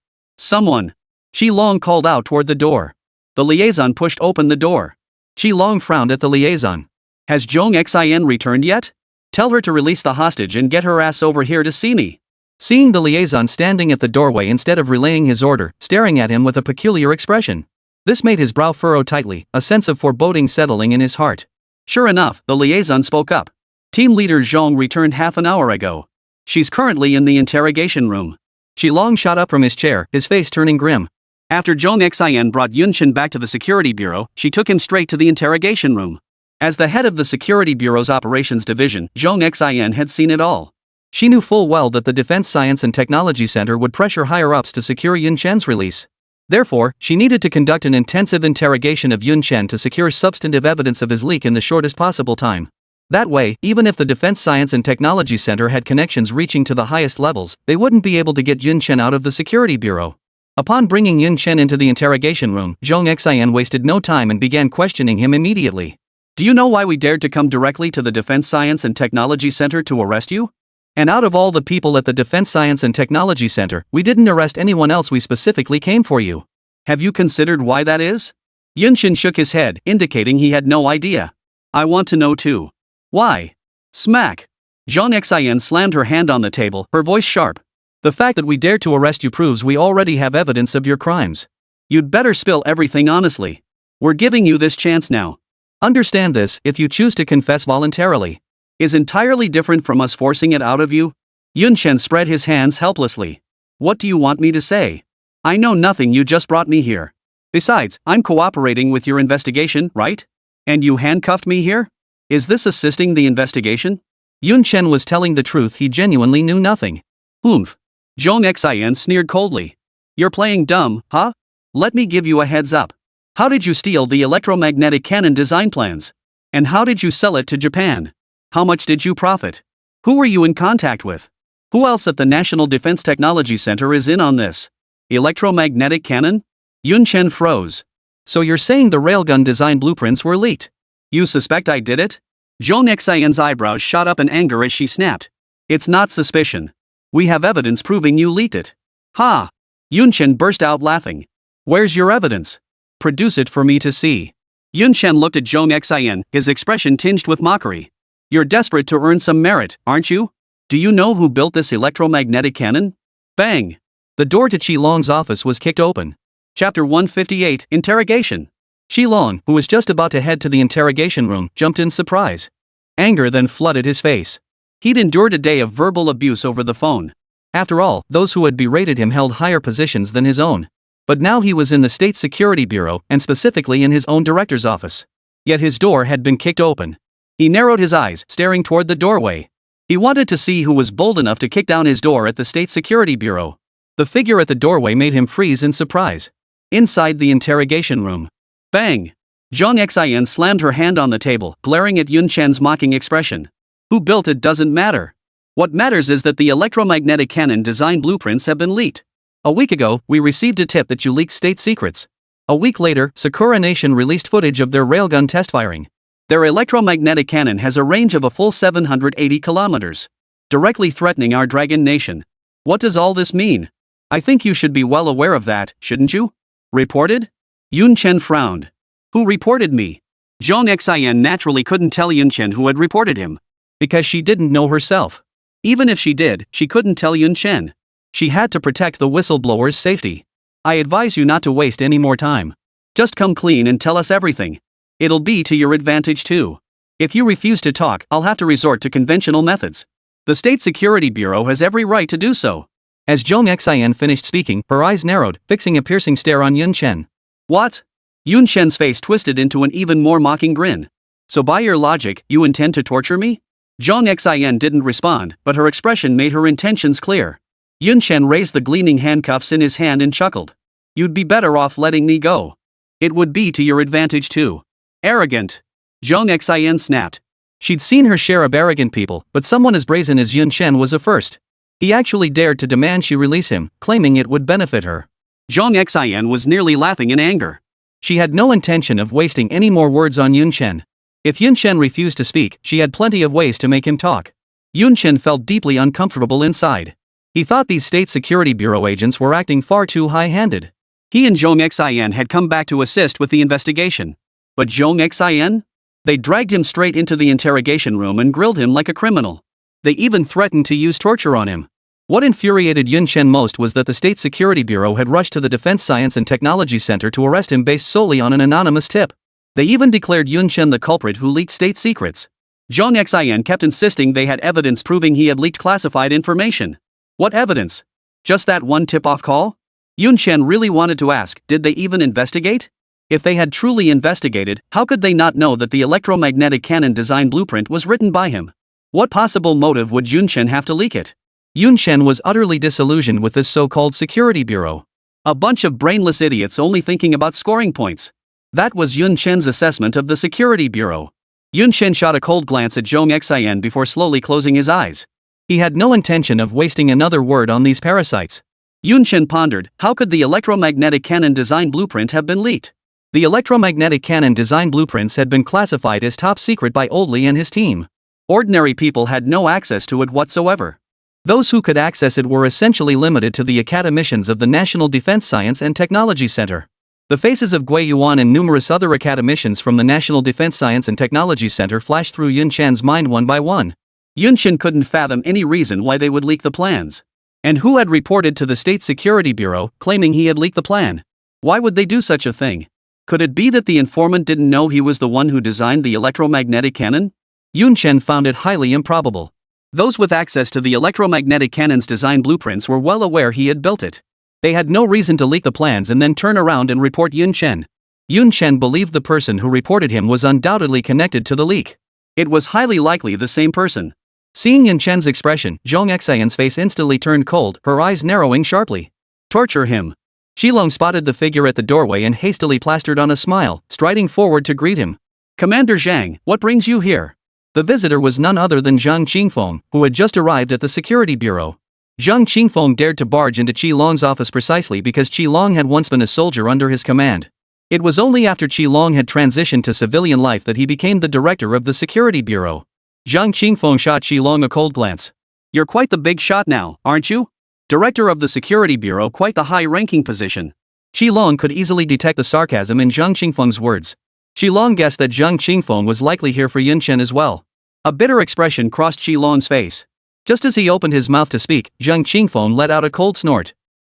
Someone. Chu Lan called out toward the door. The liaison pushed open the door. Chu Lan frowned at the liaison. Has Zhong Xin returned yet? Tell her to release the hostage and get her ass over here to see me. Seeing the liaison standing at the doorway instead of relaying his order, staring at him with a peculiar expression. This made his brow furrow tightly, a sense of foreboding settling in his heart. Sure enough, the liaison spoke up. Team leader Zhong returned half an hour ago. She's currently in the interrogation room. Chu Lan shot up from his chair, his face turning grim. After Zhong Xian brought Yun Chen back to the security bureau, she took him straight to the interrogation room. As the head of the security bureau's operations division, Zhong Xian had seen it all. She knew full well that the Defense Science and Technology Center would pressure higher-ups to secure Yun Chen's release. Therefore, she needed to conduct an intensive interrogation of Yun Chen to secure substantive evidence of his leak in the shortest possible time. That way, even if the Defense Science and Technology Center had connections reaching to the highest levels, they wouldn't be able to get Yun Chen out of the security bureau. Upon bringing Yun Chen into the interrogation room, Zhong Xian wasted no time and began questioning him immediately. Do you know why we dared to come directly to the Defense Science and Technology Center to arrest you? And out of all the people at the Defense Science and Technology Center, we didn't arrest anyone else. We specifically came for you. Have you considered why that is? Yun Chen shook his head, indicating he had no idea. I want to know too. Why? Smack. Zhong Xian slammed her hand on the table, her voice sharp. The fact that we dared to arrest you proves we already have evidence of your crimes. You'd better spill everything honestly. We're giving you this chance now. Understand this, if you choose to confess voluntarily, is entirely different from us forcing it out of you. Yun Chen spread his hands helplessly. What do you want me to say? I know nothing, you just brought me here. Besides, I'm cooperating with your investigation, right? And you handcuffed me here? Is this assisting the investigation? Yun Chen was telling the truth, he genuinely knew nothing. Oomph. Zhong Xian sneered coldly. You're playing dumb, huh? Let me give you a heads up. How did you steal the electromagnetic cannon design plans? And how did you sell it to Japan? How much did you profit? Who were you in contact with? Who else at the National Defense Technology Center is in on this? Electromagnetic cannon? Yun Chen froze. So you're saying the railgun design blueprints were leaked? You suspect I did it? Zhong Xian's eyebrows shot up in anger as she snapped. It's not suspicion. We have evidence proving you leaked it. Ha! Yun Chen burst out laughing. Where's your evidence? Produce it for me to see. Yun Chen looked at Zhong Xian, his expression tinged with mockery. You're desperate to earn some merit, aren't you? Do you know who built this electromagnetic cannon? Bang! The door to Chu Lan's office was kicked open. Chapter 158, Interrogation. Chu Lan, who was just about to head to the interrogation room, jumped in surprise. Anger then flooded his face. He'd endured a day of verbal abuse over the phone. After all, those who had berated him held higher positions than his own. But now he was in the State Security Bureau, and specifically in his own director's office. Yet his door had been kicked open. He narrowed his eyes, staring toward the doorway. He wanted to see who was bold enough to kick down his door at the State Security Bureau. The figure at the doorway made him freeze in surprise. Inside the interrogation room. Bang! Zhong Xian slammed her hand on the table, glaring at Yun Chen's mocking expression. Who built it doesn't matter. What matters is that the electromagnetic cannon design blueprints have been leaked. A week ago, we received a tip that you leaked state secrets. A week later, Sakura Nation released footage of their railgun test firing. Their electromagnetic cannon has a range of a full 780 kilometers, directly threatening our Dragon Nation. What does all this mean? I think you should be well aware of that, shouldn't you? Reported? Yun Chen frowned. Who reported me? Zhong Xian naturally couldn't tell Yun Chen who had reported him. Because she didn't know herself. Even if she did, she couldn't tell Yun Chen. She had to protect the whistleblower's safety. I advise you not to waste any more time. Just come clean and tell us everything. It'll be to your advantage too. If you refuse to talk, I'll have to resort to conventional methods. The State Security Bureau has every right to do so. As Zhong Xian finished speaking, her eyes narrowed, fixing a piercing stare on Yun Chen. What? Yun Chen's face twisted into an even more mocking grin. So by your logic, you intend to torture me? Zhong Xian didn't respond, but her expression made her intentions clear. Yun Chen raised the gleaming handcuffs in his hand and chuckled. You'd be better off letting me go. It would be to your advantage too. Arrogant. Zhong Xian snapped. She'd seen her share of arrogant people, but someone as brazen as Yun Chen was a first. He actually dared to demand she release him, claiming it would benefit her. Zhong Xian was nearly laughing in anger. She had no intention of wasting any more words on Yun Chen. If Yun Chen refused to speak, she had plenty of ways to make him talk. Yun Chen felt deeply uncomfortable inside. He thought these State Security Bureau agents were acting far too high-handed. He and Zhong Xian had come back to assist with the investigation. But Zhong Xian? They dragged him straight into the interrogation room and grilled him like a criminal. They even threatened to use torture on him. What infuriated Yun Chen most was that the State Security Bureau had rushed to the Defense Science and Technology Center to arrest him based solely on an anonymous tip. They even declared Yun Chen the culprit who leaked state secrets. Zhong Xian kept insisting they had evidence proving he had leaked classified information. What evidence? Just that one tip-off call? Yun Chen really wanted to ask, did they even investigate? If they had truly investigated, how could they not know that the electromagnetic cannon design blueprint was written by him? What possible motive would Yun Chen have to leak it? Yun Chen was utterly disillusioned with this so-called security bureau. A bunch of brainless idiots only thinking about scoring points. That was Yun Chen's assessment of the security bureau. Yun Chen shot a cold glance at Zhong Xian before slowly closing his eyes. He had no intention of wasting another word on these parasites. Yun Chen pondered, how could the electromagnetic cannon design blueprint have been leaked? The electromagnetic cannon design blueprints had been classified as top secret by Oldley and his team. Ordinary people had no access to it whatsoever. Those who could access it were essentially limited to the academicians of the National Defense Science and Technology Center. The faces of Gui Yuan and numerous other academicians from the National Defense Science and Technology Center flashed through Yun Chen's mind one by one. Yun Chen couldn't fathom any reason why they would leak the plans. And who had reported to the State Security Bureau, claiming he had leaked the plan? Why would they do such a thing? Could it be that the informant didn't know he was the one who designed the electromagnetic cannon? Yun Chen found it highly improbable. Those with access to the electromagnetic cannon's design blueprints were well aware he had built it. They had no reason to leak the plans and then turn around and report Yun Chen. Yun Chen believed the person who reported him was undoubtedly connected to the leak. It was highly likely the same person. Seeing Yun Chen's expression, Zhong Xian's face instantly turned cold, her eyes narrowing sharply. Torture him. Qilong spotted the figure at the doorway and hastily plastered on a smile, striding forward to greet him. Commander Zhang, what brings you here? The visitor was none other than Zhang Qingfeng, who had just arrived at the security bureau. Zhang Qingfeng dared to barge into Qilong's office precisely because Qilong had once been a soldier under his command. It was only after Qilong had transitioned to civilian life that he became the director of the security bureau. Zhang Qingfeng shot Qilong a cold glance. You're quite the big shot now, aren't you? Director of the security bureau, quite the high-ranking position. Qilong could easily detect the sarcasm in Zhang Qingfeng's words. Qilong guessed that Zhang Qingfeng was likely here for Yun Chen as well. A bitter expression crossed Qilong's face. Just as he opened his mouth to speak, Zhang Qingfeng let out a cold snort.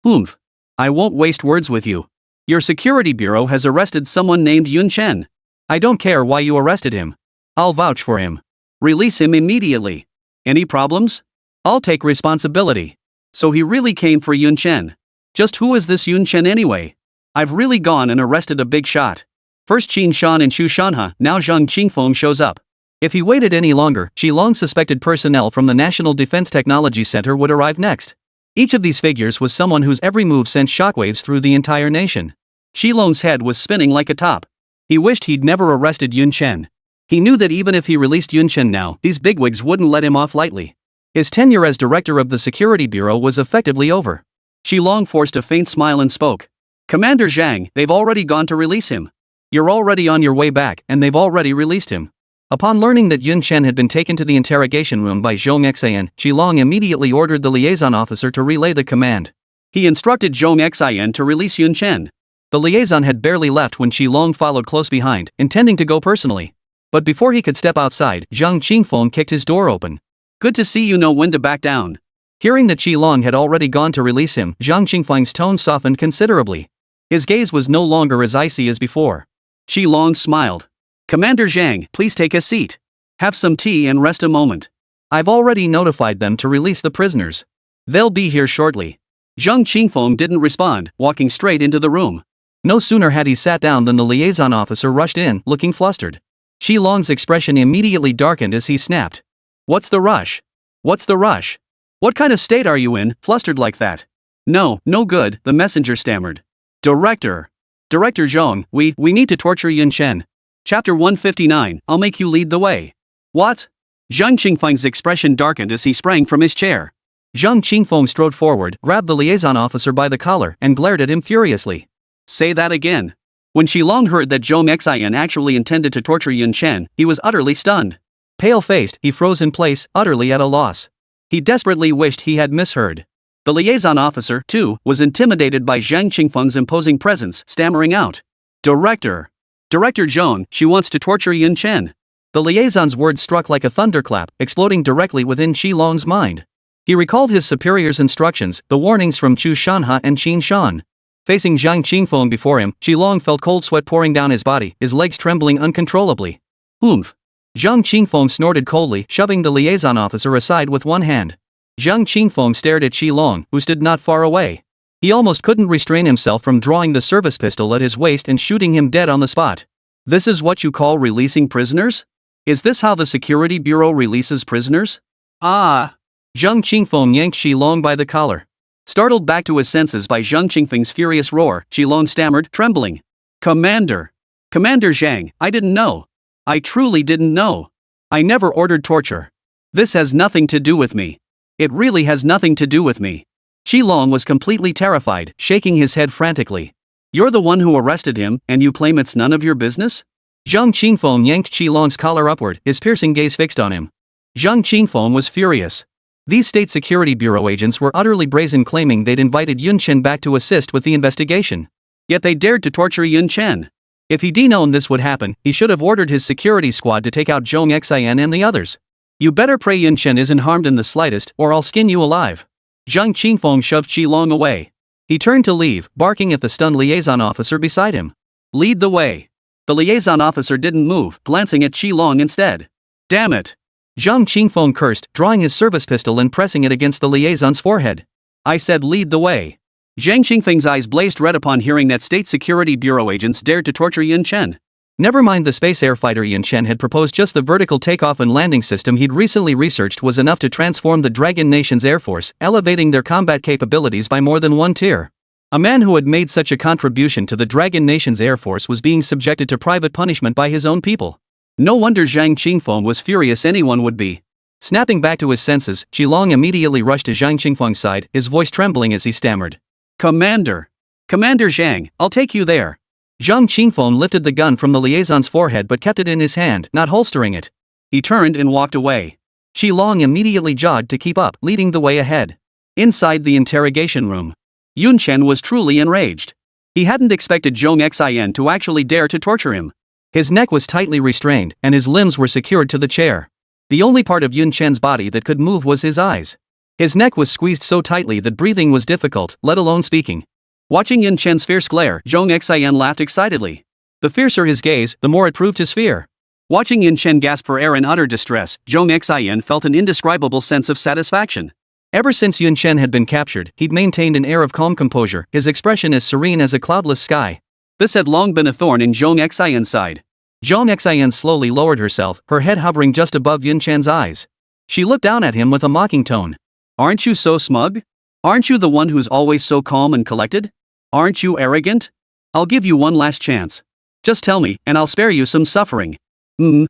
Oomph. I won't waste words with you. Your security bureau has arrested someone named Yun Chen. I don't care why you arrested him. I'll vouch for him. Release him immediately. Any problems? I'll take responsibility. So he really came for Yun Chen. Just who is this Yun Chen anyway? I've really gone and arrested a big shot. First Qin Shan and Chu Shanha, now Zhang Qingfeng shows up. If he waited any longer, Qilong's suspected personnel from the National Defense Technology Center would arrive next. Each of these figures was someone whose every move sent shockwaves through the entire nation. Qilong's head was spinning like a top. He wished he'd never arrested Yun Chen. He knew that even if he released Yun Chen now, these bigwigs wouldn't let him off lightly. His tenure as director of the security bureau was effectively over. Qilong forced a faint smile and spoke. Commander Zhang, they've already gone to release him. You're already on your way back, and they've already released him. Upon learning that Yun Chen had been taken to the interrogation room by Zhong Xian, Qilong immediately ordered the liaison officer to relay the command. He instructed Zhong Xian to release Yun Chen. The liaison had barely left when Qilong followed close behind, intending to go personally. But before he could step outside, Zhang Qingfeng kicked his door open. Good to see you know when to back down. Hearing that Qilong had already gone to release him, Zhang Qingfeng's tone softened considerably. His gaze was no longer as icy as before. Qilong smiled. Commander Zhang, please take a seat. Have some tea and rest a moment. I've already notified them to release the prisoners. They'll be here shortly. Zhang Qingfeng didn't respond, walking straight into the room. No sooner had he sat down than the liaison officer rushed in, looking flustered. Qilong's expression immediately darkened as he snapped. What's the rush? What's the rush? What kind of state are you in, flustered like that? No good, the messenger stammered. Director Zhong, we need to torture Yun Chen. Chapter 159, I'll make you lead the way. What? Zhang Qingfeng's expression darkened as he sprang from his chair. Zhang Qingfeng strode forward, grabbed the liaison officer by the collar, and glared at him furiously. Say that again. When Qilong heard that Zhong Xian actually intended to torture Yun Chen, he was utterly stunned. Pale-faced, he froze in place, utterly at a loss. He desperately wished he had misheard. The liaison officer, too, was intimidated by Zhang Qingfeng's imposing presence, stammering out. Director Zhong, she wants to torture Yun Chen. The liaison's words struck like a thunderclap, exploding directly within Qilong's mind. He recalled his superior's instructions, the warnings from Chu Shanha and Qin Shan. Facing Zhang Qingfeng before him, Qilong felt cold sweat pouring down his body, his legs trembling uncontrollably. Oomph. Zhang Qingfeng snorted coldly, shoving the liaison officer aside with one hand. Zhang Qingfeng stared at Qilong, who stood not far away. He almost couldn't restrain himself from drawing the service pistol at his waist and shooting him dead on the spot. This is what you call releasing prisoners? Is this how the Security Bureau releases prisoners? Ah! Zheng Qingfeng yanked Chu Lan by the collar. Startled back to his senses by Zheng Qingfeng's furious roar, Chu Lan stammered, trembling. Commander! Commander Zhang, I didn't know. I truly didn't know. I never ordered torture. This has nothing to do with me. It really has nothing to do with me. Chu Lan was completely terrified, shaking his head frantically. You're the one who arrested him, and you claim it's none of your business? Zheng Qingfeng yanked Chu Lan's collar upward, his piercing gaze fixed on him. Zheng Qingfeng was furious. These State Security Bureau agents were utterly brazen, claiming they'd invited Yun Chen back to assist with the investigation. Yet they dared to torture Yun Chen. If he'd known this would happen, he should have ordered his security squad to take out Zhong Xian and the others. You better pray Yun Chen isn't harmed in the slightest, or I'll skin you alive. Zheng Qingfeng shoved Chu Lan away. He turned to leave, barking at the stunned liaison officer beside him. Lead the way. The liaison officer didn't move, glancing at Chu Lan instead. Damn it! Zheng Qingfeng cursed, drawing his service pistol and pressing it against the liaison's forehead. I said lead the way. Zheng Qingfeng's eyes blazed red upon hearing that State Security Bureau agents dared to torture Yun Chen. Never mind the space air fighter Yun Chen had proposed, just the vertical takeoff and landing system he'd recently researched was enough to transform the Dragon Nation's Air Force, elevating their combat capabilities by more than one tier. A man who had made such a contribution to the Dragon Nation's Air Force was being subjected to private punishment by his own people. No wonder Zheng Qingfeng was furious, anyone would be. Snapping back to his senses, Chu Lan immediately rushed to Zheng Qingfeng's side, his voice trembling as he stammered. Commander! Commander Zhang, I'll take you there. Zheng Qingfeng lifted the gun from the liaison's forehead but kept it in his hand, not holstering it. He turned and walked away. Chu Lan immediately jogged to keep up, leading the way ahead. Inside the interrogation room, Yun Chen was truly enraged. He hadn't expected Zhong Xian to actually dare to torture him. His neck was tightly restrained, and his limbs were secured to the chair. The only part of Yun Chen's body that could move was his eyes. His neck was squeezed so tightly that breathing was difficult, let alone speaking. Watching Yun Chen's fierce glare, Zhong Xian laughed excitedly. The fiercer his gaze, the more it proved his fear. Watching Yun Chen gasp for air in utter distress, Zhong Xian felt an indescribable sense of satisfaction. Ever since Yun Chen had been captured, he'd maintained an air of calm composure, his expression as serene as a cloudless sky. This had long been a thorn in Zhong Xian's side. Zhong Xian slowly lowered herself, her head hovering just above Yun Chen's eyes. She looked down at him with a mocking tone. Aren't you so smug? Aren't you the one who's always so calm and collected? Aren't you arrogant? I'll give you one last chance. Just tell me, and I'll spare you some suffering. The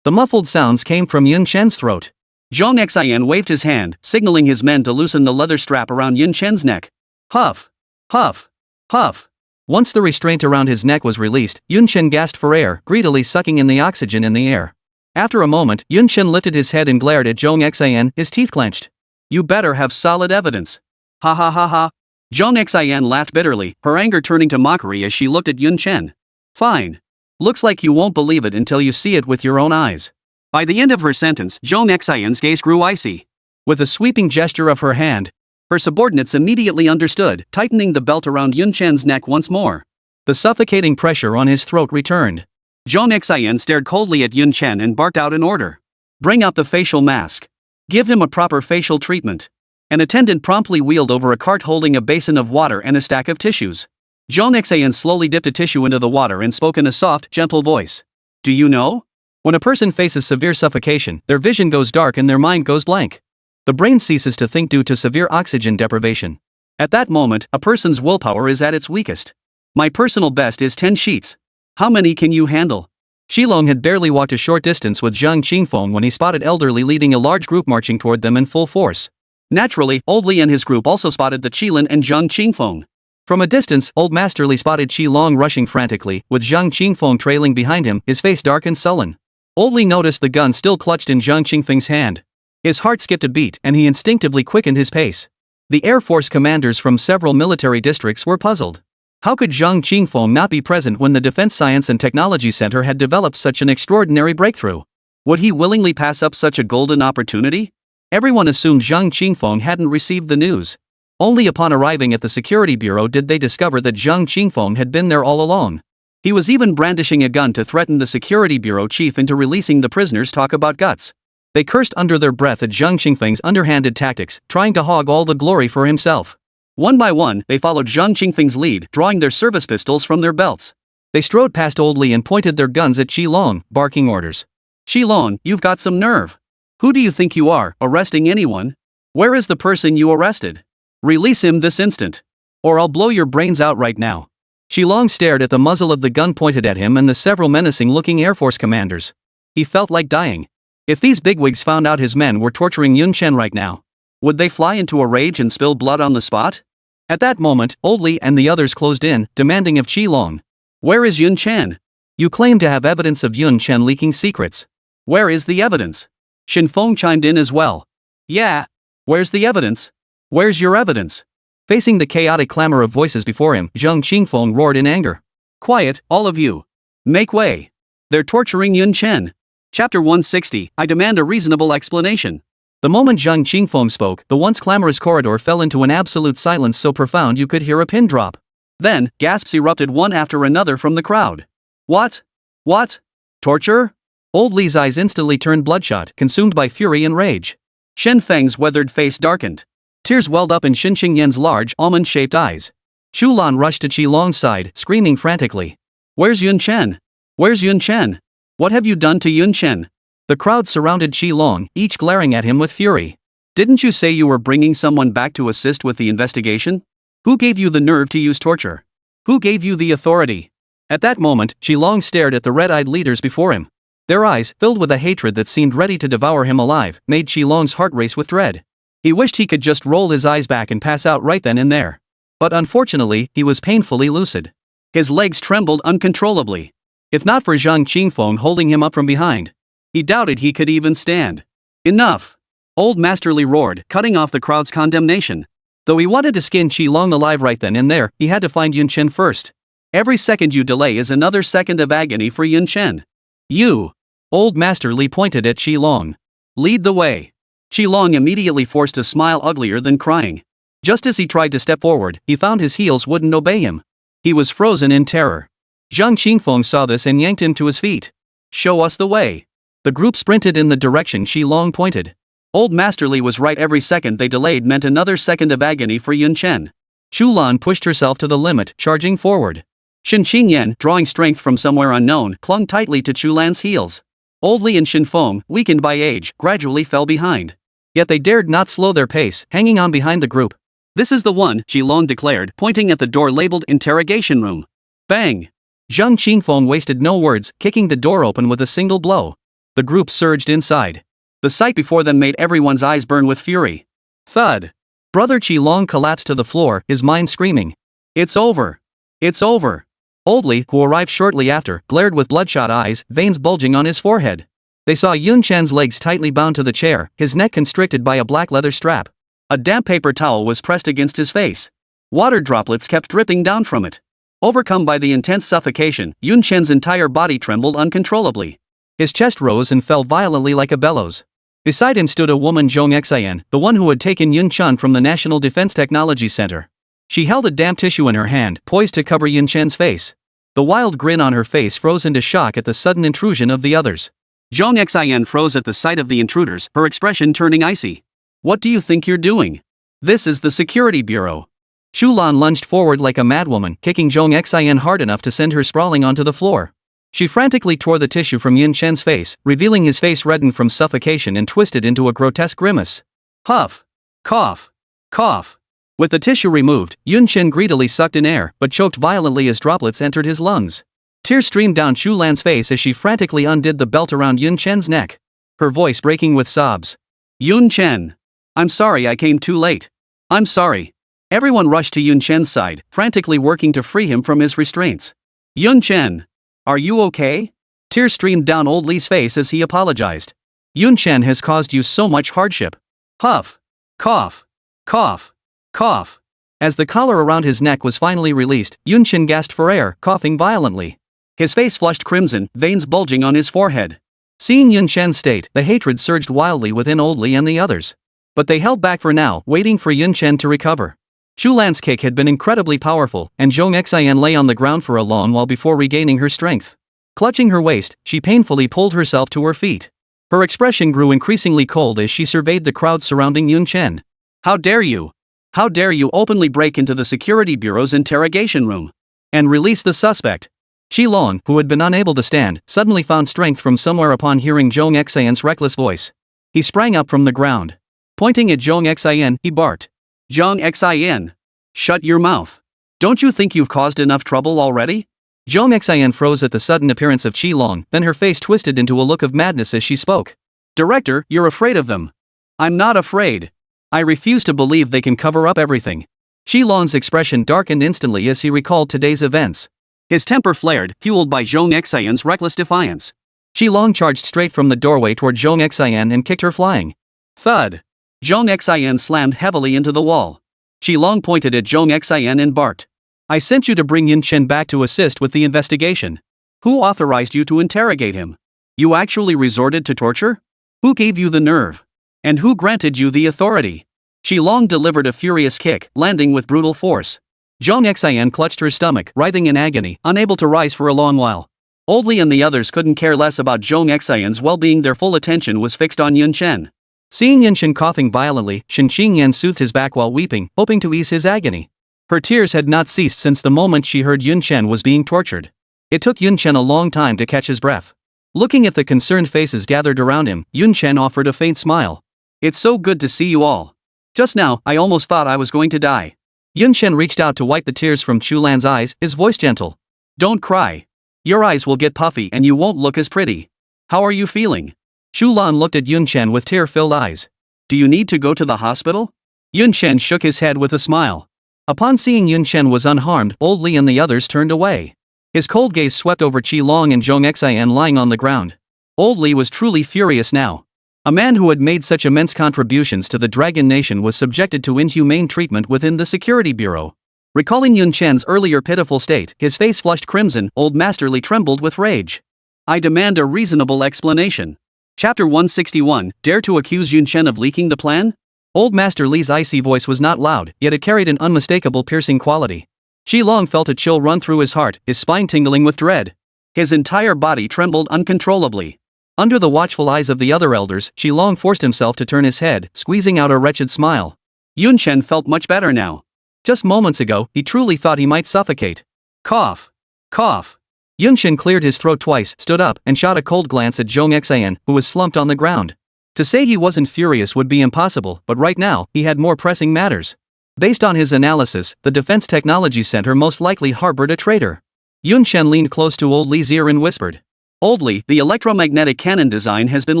muffled sounds came from Yun Chen's throat. Zhong Xian waved his hand, signaling his men to loosen the leather strap around Yun Chen's neck. Huff! Huff! Huff! Once the restraint around his neck was released, Yun Chen gasped for air, greedily sucking in the oxygen in the air. After a moment, Yun Chen lifted his head and glared at Zhong Xian, his teeth clenched. You better have solid evidence. Ha ha ha ha. Zhong Xian laughed bitterly, her anger turning to mockery as she looked at Yun Chen. Fine. Looks like you won't believe it until you see it with your own eyes. By the end of her sentence, Zhong Xian's gaze grew icy. With a sweeping gesture of her hand, her subordinates immediately understood, tightening the belt around Yun Chen's neck once more. The suffocating pressure on his throat returned. Zhong Xian stared coldly at Yun Chen and barked out an order. Bring out the facial mask. Give him a proper facial treatment. An attendant promptly wheeled over a cart holding a basin of water and a stack of tissues. Zhong Xian slowly dipped a tissue into the water and spoke in a soft, gentle voice. Do you know? When a person faces severe suffocation, their vision goes dark and their mind goes blank. The brain ceases to think due to severe oxygen deprivation. At that moment, a person's willpower is at its weakest. My personal best is 10 sheets. How many can you handle? Chu Lan had barely walked a short distance with Zheng Qingfeng when he spotted Elderly leading a large group marching toward them in full force. Naturally, Old Li and his group also spotted the Chu Lan and Zheng Qingfeng. From a distance, Old Master Li spotted Chu Lan rushing frantically, with Zheng Qingfeng trailing behind him, his face dark and sullen. Old Li noticed the gun still clutched in Zheng Qingfeng's hand. His heart skipped a beat and he instinctively quickened his pace. The Air Force commanders from several military districts were puzzled. How could Zheng Qingfeng not be present when the Defense Science and Technology Center had developed such an extraordinary breakthrough? Would he willingly pass up such a golden opportunity? Everyone assumed Zheng Qingfeng hadn't received the news. Only upon arriving at the Security Bureau did they discover that Zheng Qingfeng had been there all along. He was even brandishing a gun to threaten the Security Bureau chief into releasing the prisoners. Talk about guts. They cursed under their breath at Zheng Qingfeng's underhanded tactics, trying to hog all the glory for himself. One by one, they followed Zhang Qingfeng's lead, drawing their service pistols from their belts. They strode past Old Li and pointed their guns at Qilong, barking orders. Qilong, you've got some nerve. Who do you think you are, arresting anyone? Where is the person you arrested? Release him this instant, or I'll blow your brains out right now. Qilong stared at the muzzle of the gun pointed at him and the several menacing-looking Air Force commanders. He felt like dying. If these bigwigs found out his men were torturing Yun Chen right now, would they fly into a rage and spill blood on the spot? At that moment, Old Li and the others closed in, demanding of Qilong. Where is Yun Chen? You claim to have evidence of Yun Chen leaking secrets. Where is the evidence? Shin Feng chimed in as well. Yeah. Where's the evidence? Where's your evidence? Facing the chaotic clamor of voices before him, Zhang Qingfeng roared in anger. Quiet, all of you. Make way. They're torturing Yun Chen. Chapter 160, I demand a reasonable explanation. The moment Zhang Qingfeng spoke, the once clamorous corridor fell into an absolute silence so profound you could hear a pin drop. Then, gasps erupted one after another from the crowd. What? What? Torture? Old Li's eyes instantly turned bloodshot, consumed by fury and rage. Shen Feng's weathered face darkened. Tears welled up in Xin Qingyan's large, almond-shaped eyes. Chu Lan rushed to Qilong's side, screaming frantically. Where's Yun Chen? Where's Yun Chen? What have you done to Yun Chen? The crowd surrounded Qilong, each glaring at him with fury. Didn't you say you were bringing someone back to assist with the investigation? Who gave you the nerve to use torture? Who gave you the authority? At that moment, Qilong stared at the red-eyed leaders before him. Their eyes, filled with a hatred that seemed ready to devour him alive, made Qilong's heart race with dread. He wished he could just roll his eyes back and pass out right then and there. But unfortunately, he was painfully lucid. His legs trembled uncontrollably. If not for Zhang Qingfeng holding him up from behind, he doubted he could even stand. Enough! Old Master Li roared, cutting off the crowd's condemnation. Though he wanted to skin Qilong alive right then and there, he had to find Yun Chen first. Every second you delay is another second of agony for Yun Chen. You! Old Master Li pointed at Qilong. Lead the way. Qilong immediately forced a smile uglier than crying. Just as he tried to step forward, he found his heels wouldn't obey him. He was frozen in terror. Zhang Qingfeng saw this and yanked him to his feet. Show us the way. The group sprinted in the direction Qilong pointed. Old Master Li was right. Every second they delayed meant another second of agony for Yun Chen. Chu Lan pushed herself to the limit, charging forward. Shin Qingyan, drawing strength from somewhere unknown, clung tightly to Chu Lan's heels. Old Li and Shin Feng, weakened by age, gradually fell behind. Yet they dared not slow their pace, hanging on behind the group. This is the one, Qilong declared, pointing at the door labeled interrogation room. Bang! Zhang Qingfeng wasted no words, kicking the door open with a single blow. The group surged inside. The sight before them made everyone's eyes burn with fury. Thud! Brother Qilong collapsed to the floor, his mind screaming. It's over! It's over! Old Li, who arrived shortly after, glared with bloodshot eyes, veins bulging on his forehead. They saw Yun Chen's legs tightly bound to the chair, his neck constricted by a black leather strap. A damp paper towel was pressed against his face. Water droplets kept dripping down from it. Overcome by the intense suffocation, Yun Chen's entire body trembled uncontrollably. His chest rose and fell violently like a bellows. Beside him stood a woman, Zhong Xian, the one who had taken Yun Chen from the National Defense Technology Center. She held a damp tissue in her hand, poised to cover Yun Chen's face. The wild grin on her face froze into shock at the sudden intrusion of the others. Zhong Xian froze at the sight of the intruders, her expression turning icy. What do you think you're doing? This is the Security Bureau. Chu Lan lunged forward like a madwoman, kicking Zhong Xian hard enough to send her sprawling onto the floor. She frantically tore the tissue from Yun Chen's face, revealing his face reddened from suffocation and twisted into a grotesque grimace. Huff! Cough! Cough! With the tissue removed, Yun Chen greedily sucked in air, but choked violently as droplets entered his lungs. Tears streamed down Chu Lan's face as she frantically undid the belt around Yun Chen's neck. Her voice breaking with sobs. Yun Chen! I'm sorry I came too late. I'm sorry. Everyone rushed to Yun Chen's side, frantically working to free him from his restraints. Yun Chen! Are you okay? Tears streamed down Old Li's face as he apologized. Yun Chen has caused you so much hardship. Huff! Cough! Cough! Cough! As the collar around his neck was finally released, Yun Chen gasped for air, coughing violently. His face flushed crimson, veins bulging on his forehead. Seeing Yun Chen's state, the hatred surged wildly within Old Li and the others. But they held back for now, waiting for Yun Chen to recover. Chu Lan's kick had been incredibly powerful, and Zhong Xian lay on the ground for a long while before regaining her strength. Clutching her waist, she painfully pulled herself to her feet. Her expression grew increasingly cold as she surveyed the crowd surrounding Yun Chen. How dare you! How dare you openly break into the security bureau's interrogation room and release the suspect? Chu Lan, who had been unable to stand, suddenly found strength from somewhere upon hearing Zhong Xian's reckless voice. He sprang up from the ground. Pointing at Zhong Xian, he barked. Zhong Xian, shut your mouth. Don't you think you've caused enough trouble already? Zhong Xian froze at the sudden appearance of Chu Lan, then her face twisted into a look of madness as she spoke. Director, you're afraid of them. I'm not afraid. I refuse to believe they can cover up everything. Chu Lan's expression darkened instantly as he recalled today's events. His temper flared, fueled by Zhong Xian's reckless defiance. Chu Lan charged straight from the doorway toward Zhong Xian and kicked her flying. Thud. Zhong Xian slammed heavily into the wall. Chu Lan pointed at Zhong Xian and barked. I sent you to bring Yun Chen back to assist with the investigation. Who authorized you to interrogate him? You actually resorted to torture? Who gave you the nerve? And who granted you the authority? Chu Lan delivered a furious kick, landing with brutal force. Zhong Xian clutched her stomach, writhing in agony, unable to rise for a long while. Old Li and the others couldn't care less about Zhong Xian's well-being. Their full attention was fixed on Yun Chen. Seeing Yun Chen coughing violently, Shen Qingyan soothed his back while weeping, hoping to ease his agony. Her tears had not ceased since the moment she heard Yun Chen was being tortured. It took Yun Chen a long time to catch his breath. Looking at the concerned faces gathered around him, Yun Chen offered a faint smile. It's so good to see you all. Just now, I almost thought I was going to die. Yun Chen reached out to wipe the tears from Chu Lan's eyes, his voice gentle. Don't cry. Your eyes will get puffy and you won't look as pretty. How are you feeling? Chu Lan looked at Yun Chen with tear-filled eyes. Do you need to go to the hospital? Yun Chen shook his head with a smile. Upon seeing Yun Chen was unharmed, Old Li and the others turned away. His cold gaze swept over Chu Lan and Zhong Xian lying on the ground. Old Li was truly furious now. A man who had made such immense contributions to the Dragon Nation was subjected to inhumane treatment within the Security Bureau. Recalling Yun Chen's earlier pitiful state, his face flushed crimson. Old Master Li trembled with rage. I demand a reasonable explanation. Chapter 161, Dare to accuse Yun Chen of leaking the plan? Old Master Li's icy voice was not loud, yet it carried an unmistakable piercing quality. Chu Lan felt a chill run through his heart, his spine tingling with dread. His entire body trembled uncontrollably. Under the watchful eyes of the other elders, Chu Lan forced himself to turn his head, squeezing out a wretched smile. Yun Chen felt much better now. Just moments ago, he truly thought he might suffocate. Cough. Cough. Yun Chen cleared his throat twice, stood up, and shot a cold glance at Zhong Xian, who was slumped on the ground. To say he wasn't furious would be impossible, but right now, he had more pressing matters. Based on his analysis, the Defense Technology Center most likely harbored a traitor. Yun Chen leaned close to Old Li's ear and whispered. Old Li, the electromagnetic cannon design has been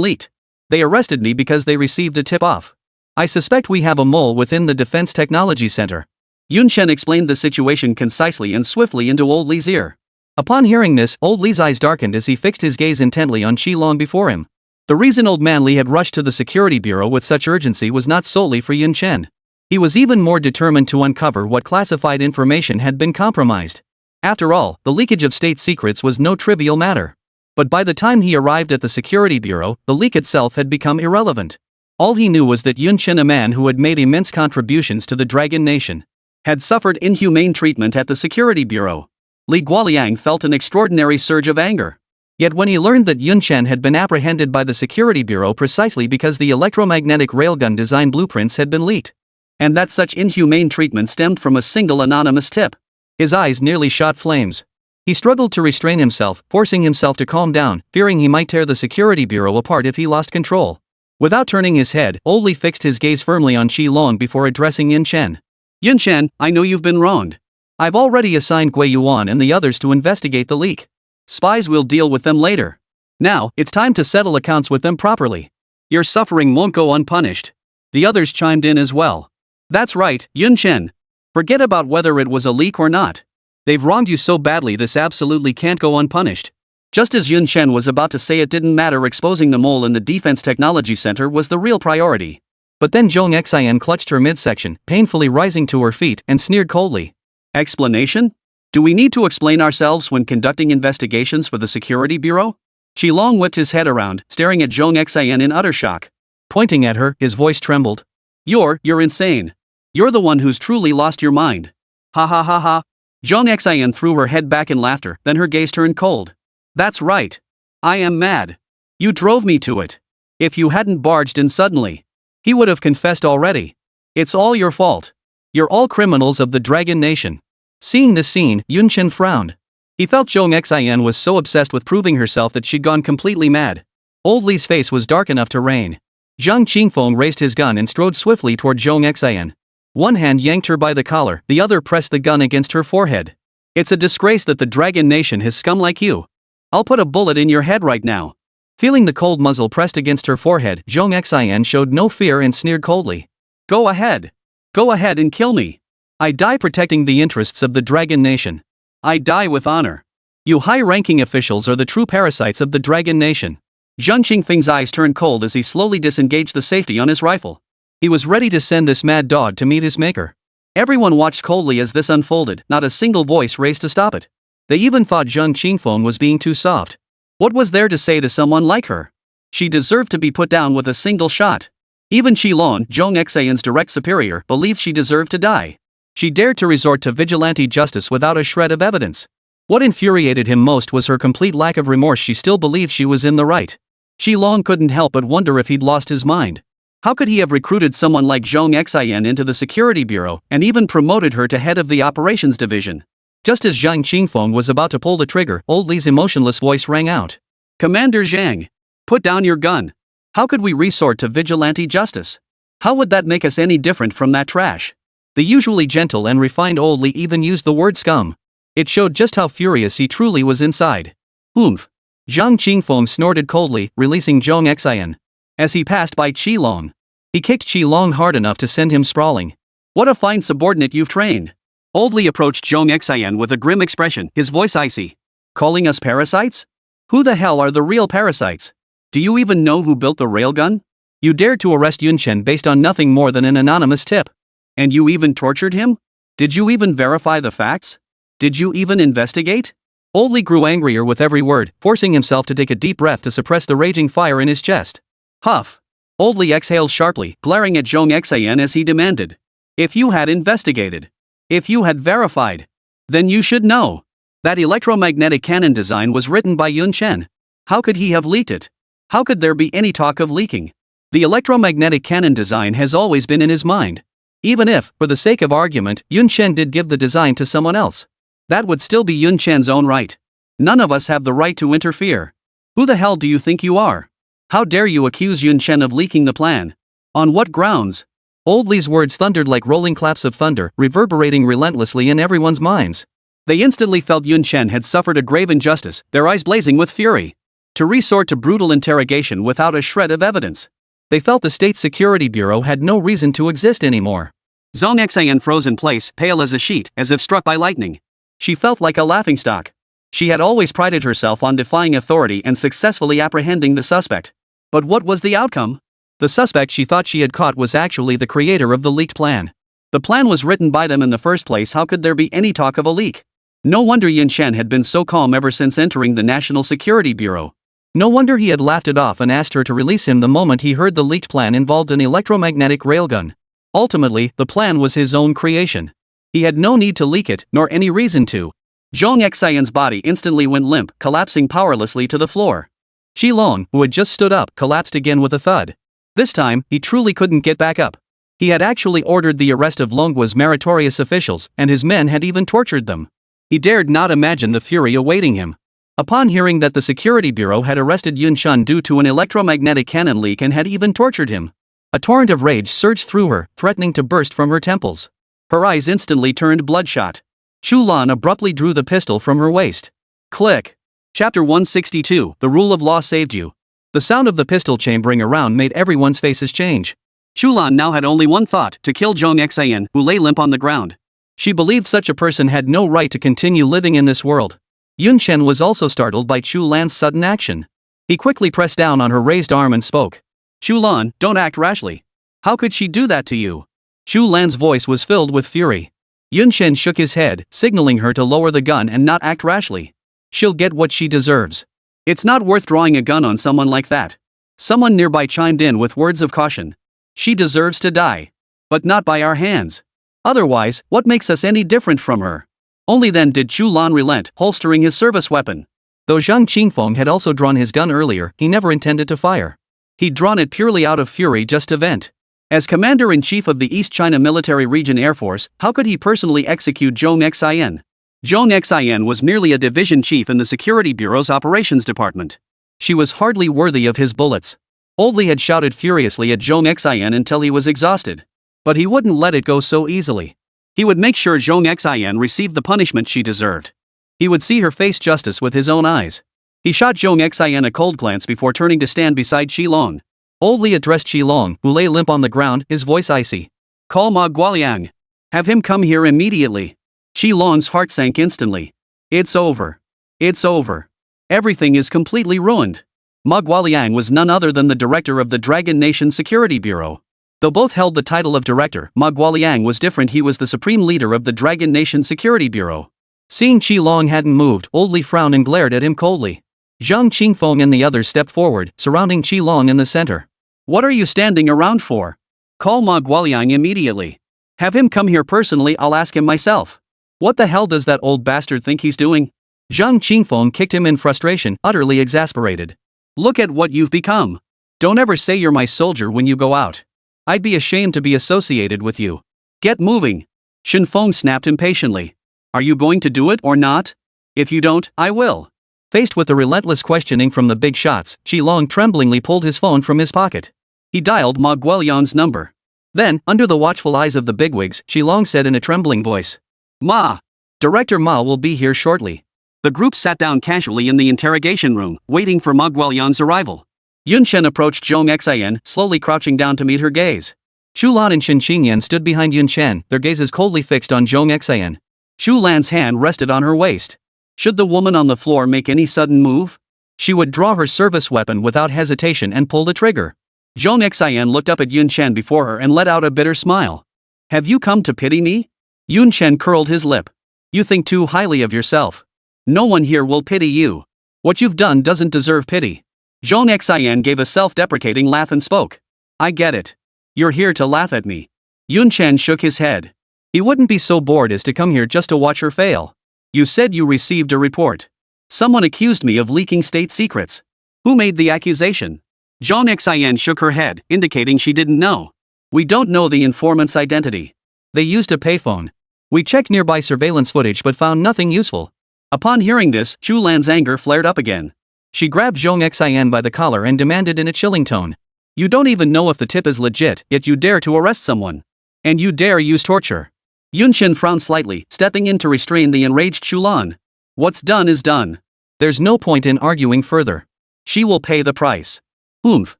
leaked. They arrested me because they received a tip-off. I suspect we have a mole within the Defense Technology Center. Yun Chen explained the situation concisely and swiftly into Old Li's ear. Upon hearing this, Old Li's eyes darkened as he fixed his gaze intently on Chu Lan before him. The reason Old Man Li had rushed to the Security Bureau with such urgency was not solely for Yun Chen. He was even more determined to uncover what classified information had been compromised. After all, the leakage of state secrets was no trivial matter. But by the time he arrived at the Security Bureau, the leak itself had become irrelevant. All he knew was that Yun Chen, a man who had made immense contributions to the Dragon Nation, had suffered inhumane treatment at the Security Bureau. Li Guoliang felt an extraordinary surge of anger. Yet when he learned that Yun Chen had been apprehended by the Security Bureau precisely because the electromagnetic railgun design blueprints had been leaked, and that such inhumane treatment stemmed from a single anonymous tip, his eyes nearly shot flames. He struggled to restrain himself, forcing himself to calm down, fearing he might tear the Security Bureau apart if he lost control. Without turning his head, Old Li fixed his gaze firmly on Chu Lan before addressing Yun Chen. Yun Chen, I know you've been wronged. I've already assigned Gui Yuan and the others to investigate the leak. Spies will deal with them later. Now, it's time to settle accounts with them properly. Your suffering won't go unpunished. The others chimed in as well. That's right, Yun Chen. Forget about whether it was a leak or not. They've wronged you so badly this absolutely can't go unpunished. Just as Yun Chen was about to say it didn't matter, exposing the mole in the Defense Technology Center was the real priority. But then Zhong Xian clutched her midsection, painfully rising to her feet, and sneered coldly. Explanation? Do we need to explain ourselves when conducting investigations for the Security Bureau? Chu Lan whipped his head around, staring at Zhong Xian in utter shock. Pointing at her, his voice trembled. You're insane. You're the one who's truly lost your mind. Ha ha ha ha. Zhong Xian threw her head back in laughter, then her gaze turned cold. That's right. I am mad. You drove me to it. If you hadn't barged in suddenly, he would have confessed already. It's all your fault. You're all criminals of the Dragon Nation. Seeing this scene, Yun Chen frowned. He felt Zhong Xian was so obsessed with proving herself that she'd gone completely mad. Old Li's face was dark enough to rain. Zhang Qingfeng raised his gun and strode swiftly toward Zhong Xian. One hand yanked her by the collar, the other pressed the gun against her forehead. It's a disgrace that the Dragon Nation has scum like you. I'll put a bullet in your head right now. Feeling the cold muzzle pressed against her forehead, Zhong Xian showed no fear and sneered coldly. Go ahead. Go ahead and kill me. I die protecting the interests of the Dragon Nation. I die with honor. You high-ranking officials are the true parasites of the Dragon Nation. Zhang Qingfeng's eyes turned cold as he slowly disengaged the safety on his rifle. He was ready to send this mad dog to meet his maker. Everyone watched coldly as this unfolded, not a single voice raised to stop it. They even thought Zhang Qingfeng was being too soft. What was there to say to someone like her? She deserved to be put down with a single shot. Even Chu Lan, Zhong Xian's direct superior, believed she deserved to die. She dared to resort to vigilante justice without a shred of evidence. What infuriated him most was her complete lack of remorse. She still believed she was in the right. Chu Lan couldn't help but wonder if he'd lost his mind. How could he have recruited someone like Zhong Xian into the security bureau and even promoted her to head of the operations division? Just as Zhang Qingfeng was about to pull the trigger, Old Li's emotionless voice rang out. Commander Zhang, put down your gun. How could we resort to vigilante justice? How would that make us any different from that trash? The usually gentle and refined Old Li even used the word scum. It showed just how furious he truly was inside. Oomph. Zhang Qingfeng snorted coldly, releasing Zhong Xian. As he passed by Chu Lan, he kicked Chu Lan hard enough to send him sprawling. What a fine subordinate you've trained. Old Li approached Zhong Xian with a grim expression, his voice icy. Calling us parasites? Who the hell are the real parasites? Do you even know who built the railgun? You dared to arrest Yun Chen based on nothing more than an anonymous tip. And you even tortured him? Did you even verify the facts? Did you even investigate? Old Li grew angrier with every word, forcing himself to take a deep breath to suppress the raging fire in his chest. Huff. Old Li exhaled sharply, glaring at Zhong Xian as he demanded. If you had investigated, if you had verified, then you should know. That electromagnetic cannon design was written by Yun Chen. How could he have leaked it? How could there be any talk of leaking? The electromagnetic cannon design has always been in his mind. Even if, for the sake of argument, Yun Chen did give the design to someone else, that would still be Yun Chen's own right. None of us have the right to interfere. Who the hell do you think you are? How dare you accuse Yun Chen of leaking the plan? On what grounds? Old Li's words thundered like rolling claps of thunder, reverberating relentlessly in everyone's minds. They instantly felt Yun Chen had suffered a grave injustice, their eyes blazing with fury. To resort to brutal interrogation without a shred of evidence. They felt the State Security Bureau had no reason to exist anymore. Zhong Xian froze in place, pale as a sheet, as if struck by lightning. She felt like a laughingstock. She had always prided herself on defying authority and successfully apprehending the suspect. But what was the outcome? The suspect she thought she had caught was actually the creator of the leaked plan. The plan was written by them in the first place. How could there be any talk of a leak? No wonder Yun Chen had been so calm ever since entering the National Security Bureau. No wonder he had laughed it off and asked her to release him the moment he heard the leaked plan involved an electromagnetic railgun. Ultimately, the plan was his own creation. He had no need to leak it, nor any reason to. Zhong Xian's body instantly went limp, collapsing powerlessly to the floor. Chu Lan, who had just stood up, collapsed again with a thud. This time, he truly couldn't get back up. He had actually ordered the arrest of Longgua's meritorious officials, and his men had even tortured them. He dared not imagine the fury awaiting him. Upon hearing that the Security Bureau had arrested Yun Chen due to an electromagnetic cannon leak and had even tortured him, a torrent of rage surged through her, threatening to burst from her temples. Her eyes instantly turned bloodshot. Chu Lan abruptly drew the pistol from her waist. Click. Chapter 162, The Rule of Law Saved You. The sound of the pistol chambering around made everyone's faces change. Chu Lan now had only one thought, to kill Zhong Xian, who lay limp on the ground. She believed such a person had no right to continue living in this world. Yun Chen was also startled by Chu Lan's sudden action. He quickly pressed down on her raised arm and spoke. Chu Lan, don't act rashly. How could she do that to you? Chu Lan's voice was filled with fury. Yun Chen shook his head, signaling her to lower the gun and not act rashly. She'll get what she deserves. It's not worth drawing a gun on someone like that. Someone nearby chimed in with words of caution. She deserves to die. But not by our hands. Otherwise, what makes us any different from her? Only then did Chu Lan relent, holstering his service weapon. Though Zhang Qingfeng had also drawn his gun earlier, he never intended to fire. He'd drawn it purely out of fury just to vent. As Commander-in-Chief of the East China Military Region Air Force, how could he personally execute Zhong Xin? Zhong Xin was merely a division chief in the Security Bureau's Operations Department. She was hardly worthy of his bullets. Old Li had shouted furiously at Zhong Xin until he was exhausted. But he wouldn't let it go so easily. He would make sure Zhong Xin received the punishment she deserved. He would see her face justice with his own eyes. He shot Zhong Xin a cold glance before turning to stand beside Chu Lan. Old Li addressed Chu Lan, who lay limp on the ground, his voice icy. Call Ma Guoliang. Have him come here immediately. Chu Lan's heart sank instantly. It's over. It's over. Everything is completely ruined. Ma Guoliang was none other than the director of the Dragon Nation Security Bureau. Though both held the title of director, Ma Guoliang was different. He was the supreme leader of the Dragon Nation Security Bureau. Seeing Chu Lan hadn't moved, Old Li frowned and glared at him coldly. Zhang Qingfeng and the others stepped forward, surrounding Chu Lan in the center. What are you standing around for? Call Ma Guoliang immediately. Have him come here personally. I'll ask him myself. What the hell does that old bastard think he's doing? Zhang Qingfeng kicked him in frustration, utterly exasperated. Look at what you've become. Don't ever say you're my soldier when you go out. I'd be ashamed to be associated with you. Get moving. Shen Feng snapped impatiently. Are you going to do it or not? If you don't, I will. Faced with the relentless questioning from the big shots, Chu Lan tremblingly pulled his phone from his pocket. He dialed Ma Guoliang's number. Then, under the watchful eyes of the bigwigs, Chu Lan said in a trembling voice. Ma! Director Ma will be here shortly. The group sat down casually in the interrogation room, waiting for Ma Guoliang's arrival. Yun Chen approached Zhong Xin, slowly crouching down to meet her gaze. Chu Lan and Shen Qingyan stood behind Yun Chen, their gazes coldly fixed on Zhong Xin. Chu Lan's hand rested on her waist. Should the woman on the floor make any sudden move, she would draw her service weapon without hesitation and pull the trigger. Zhong Xin looked up at Yun Chen before her and let out a bitter smile. Have you come to pity me? Yun Chen curled his lip. You think too highly of yourself. No one here will pity you. What you've done doesn't deserve pity. Zhong Xin gave a self-deprecating laugh and spoke. I get it. You're here to laugh at me. Yun Chen shook his head. He wouldn't be so bored as to come here just to watch her fail. You said you received a report. Someone accused me of leaking state secrets. Who made the accusation? Zhong Xin shook her head, indicating she didn't know. We don't know the informant's identity. They used a payphone. We checked nearby surveillance footage but found nothing useful. Upon hearing this, Chu Lan's anger flared up again. She grabbed Zhong Xin by the collar and demanded in a chilling tone. You don't even know if the tip is legit, yet you dare to arrest someone. And you dare use torture. Yun Chen frowned slightly, stepping in to restrain the enraged Chu Lan. What's done is done. There's no point in arguing further. She will pay the price. Oomph.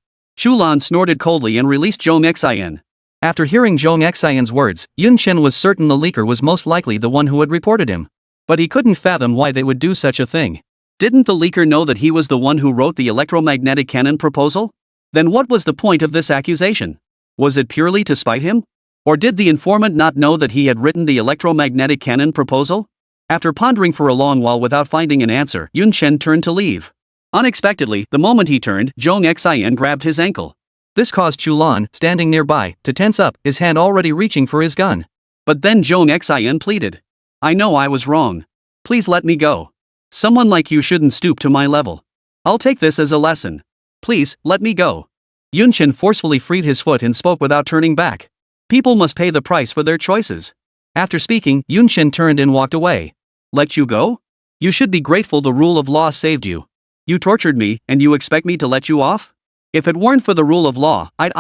Chu Lan snorted coldly and released Zhong Xin. After hearing Zhong Xin's words, Yun Chen was certain the leaker was most likely the one who had reported him. But he couldn't fathom why they would do such a thing. Didn't the leaker know that he was the one who wrote the electromagnetic cannon proposal? Then what was the point of this accusation? Was it purely to spite him? Or did the informant not know that he had written the electromagnetic cannon proposal? After pondering for a long while without finding an answer, Yun Chen turned to leave. Unexpectedly, the moment he turned, Zhong Xin grabbed his ankle. This caused Chu Lan, standing nearby, to tense up, his hand already reaching for his gun. But then Zhong Xin pleaded. I know I was wrong. Please let me go. Someone like you shouldn't stoop to my level. I'll take this as a lesson. Please, let me go. Yun Chen forcefully freed his foot and spoke without turning back. People must pay the price for their choices. After speaking, Yun Chen turned and walked away. Let you go? You should be grateful the rule of law saved you. You tortured me, and you expect me to let you off? If it weren't for the rule of law, I'd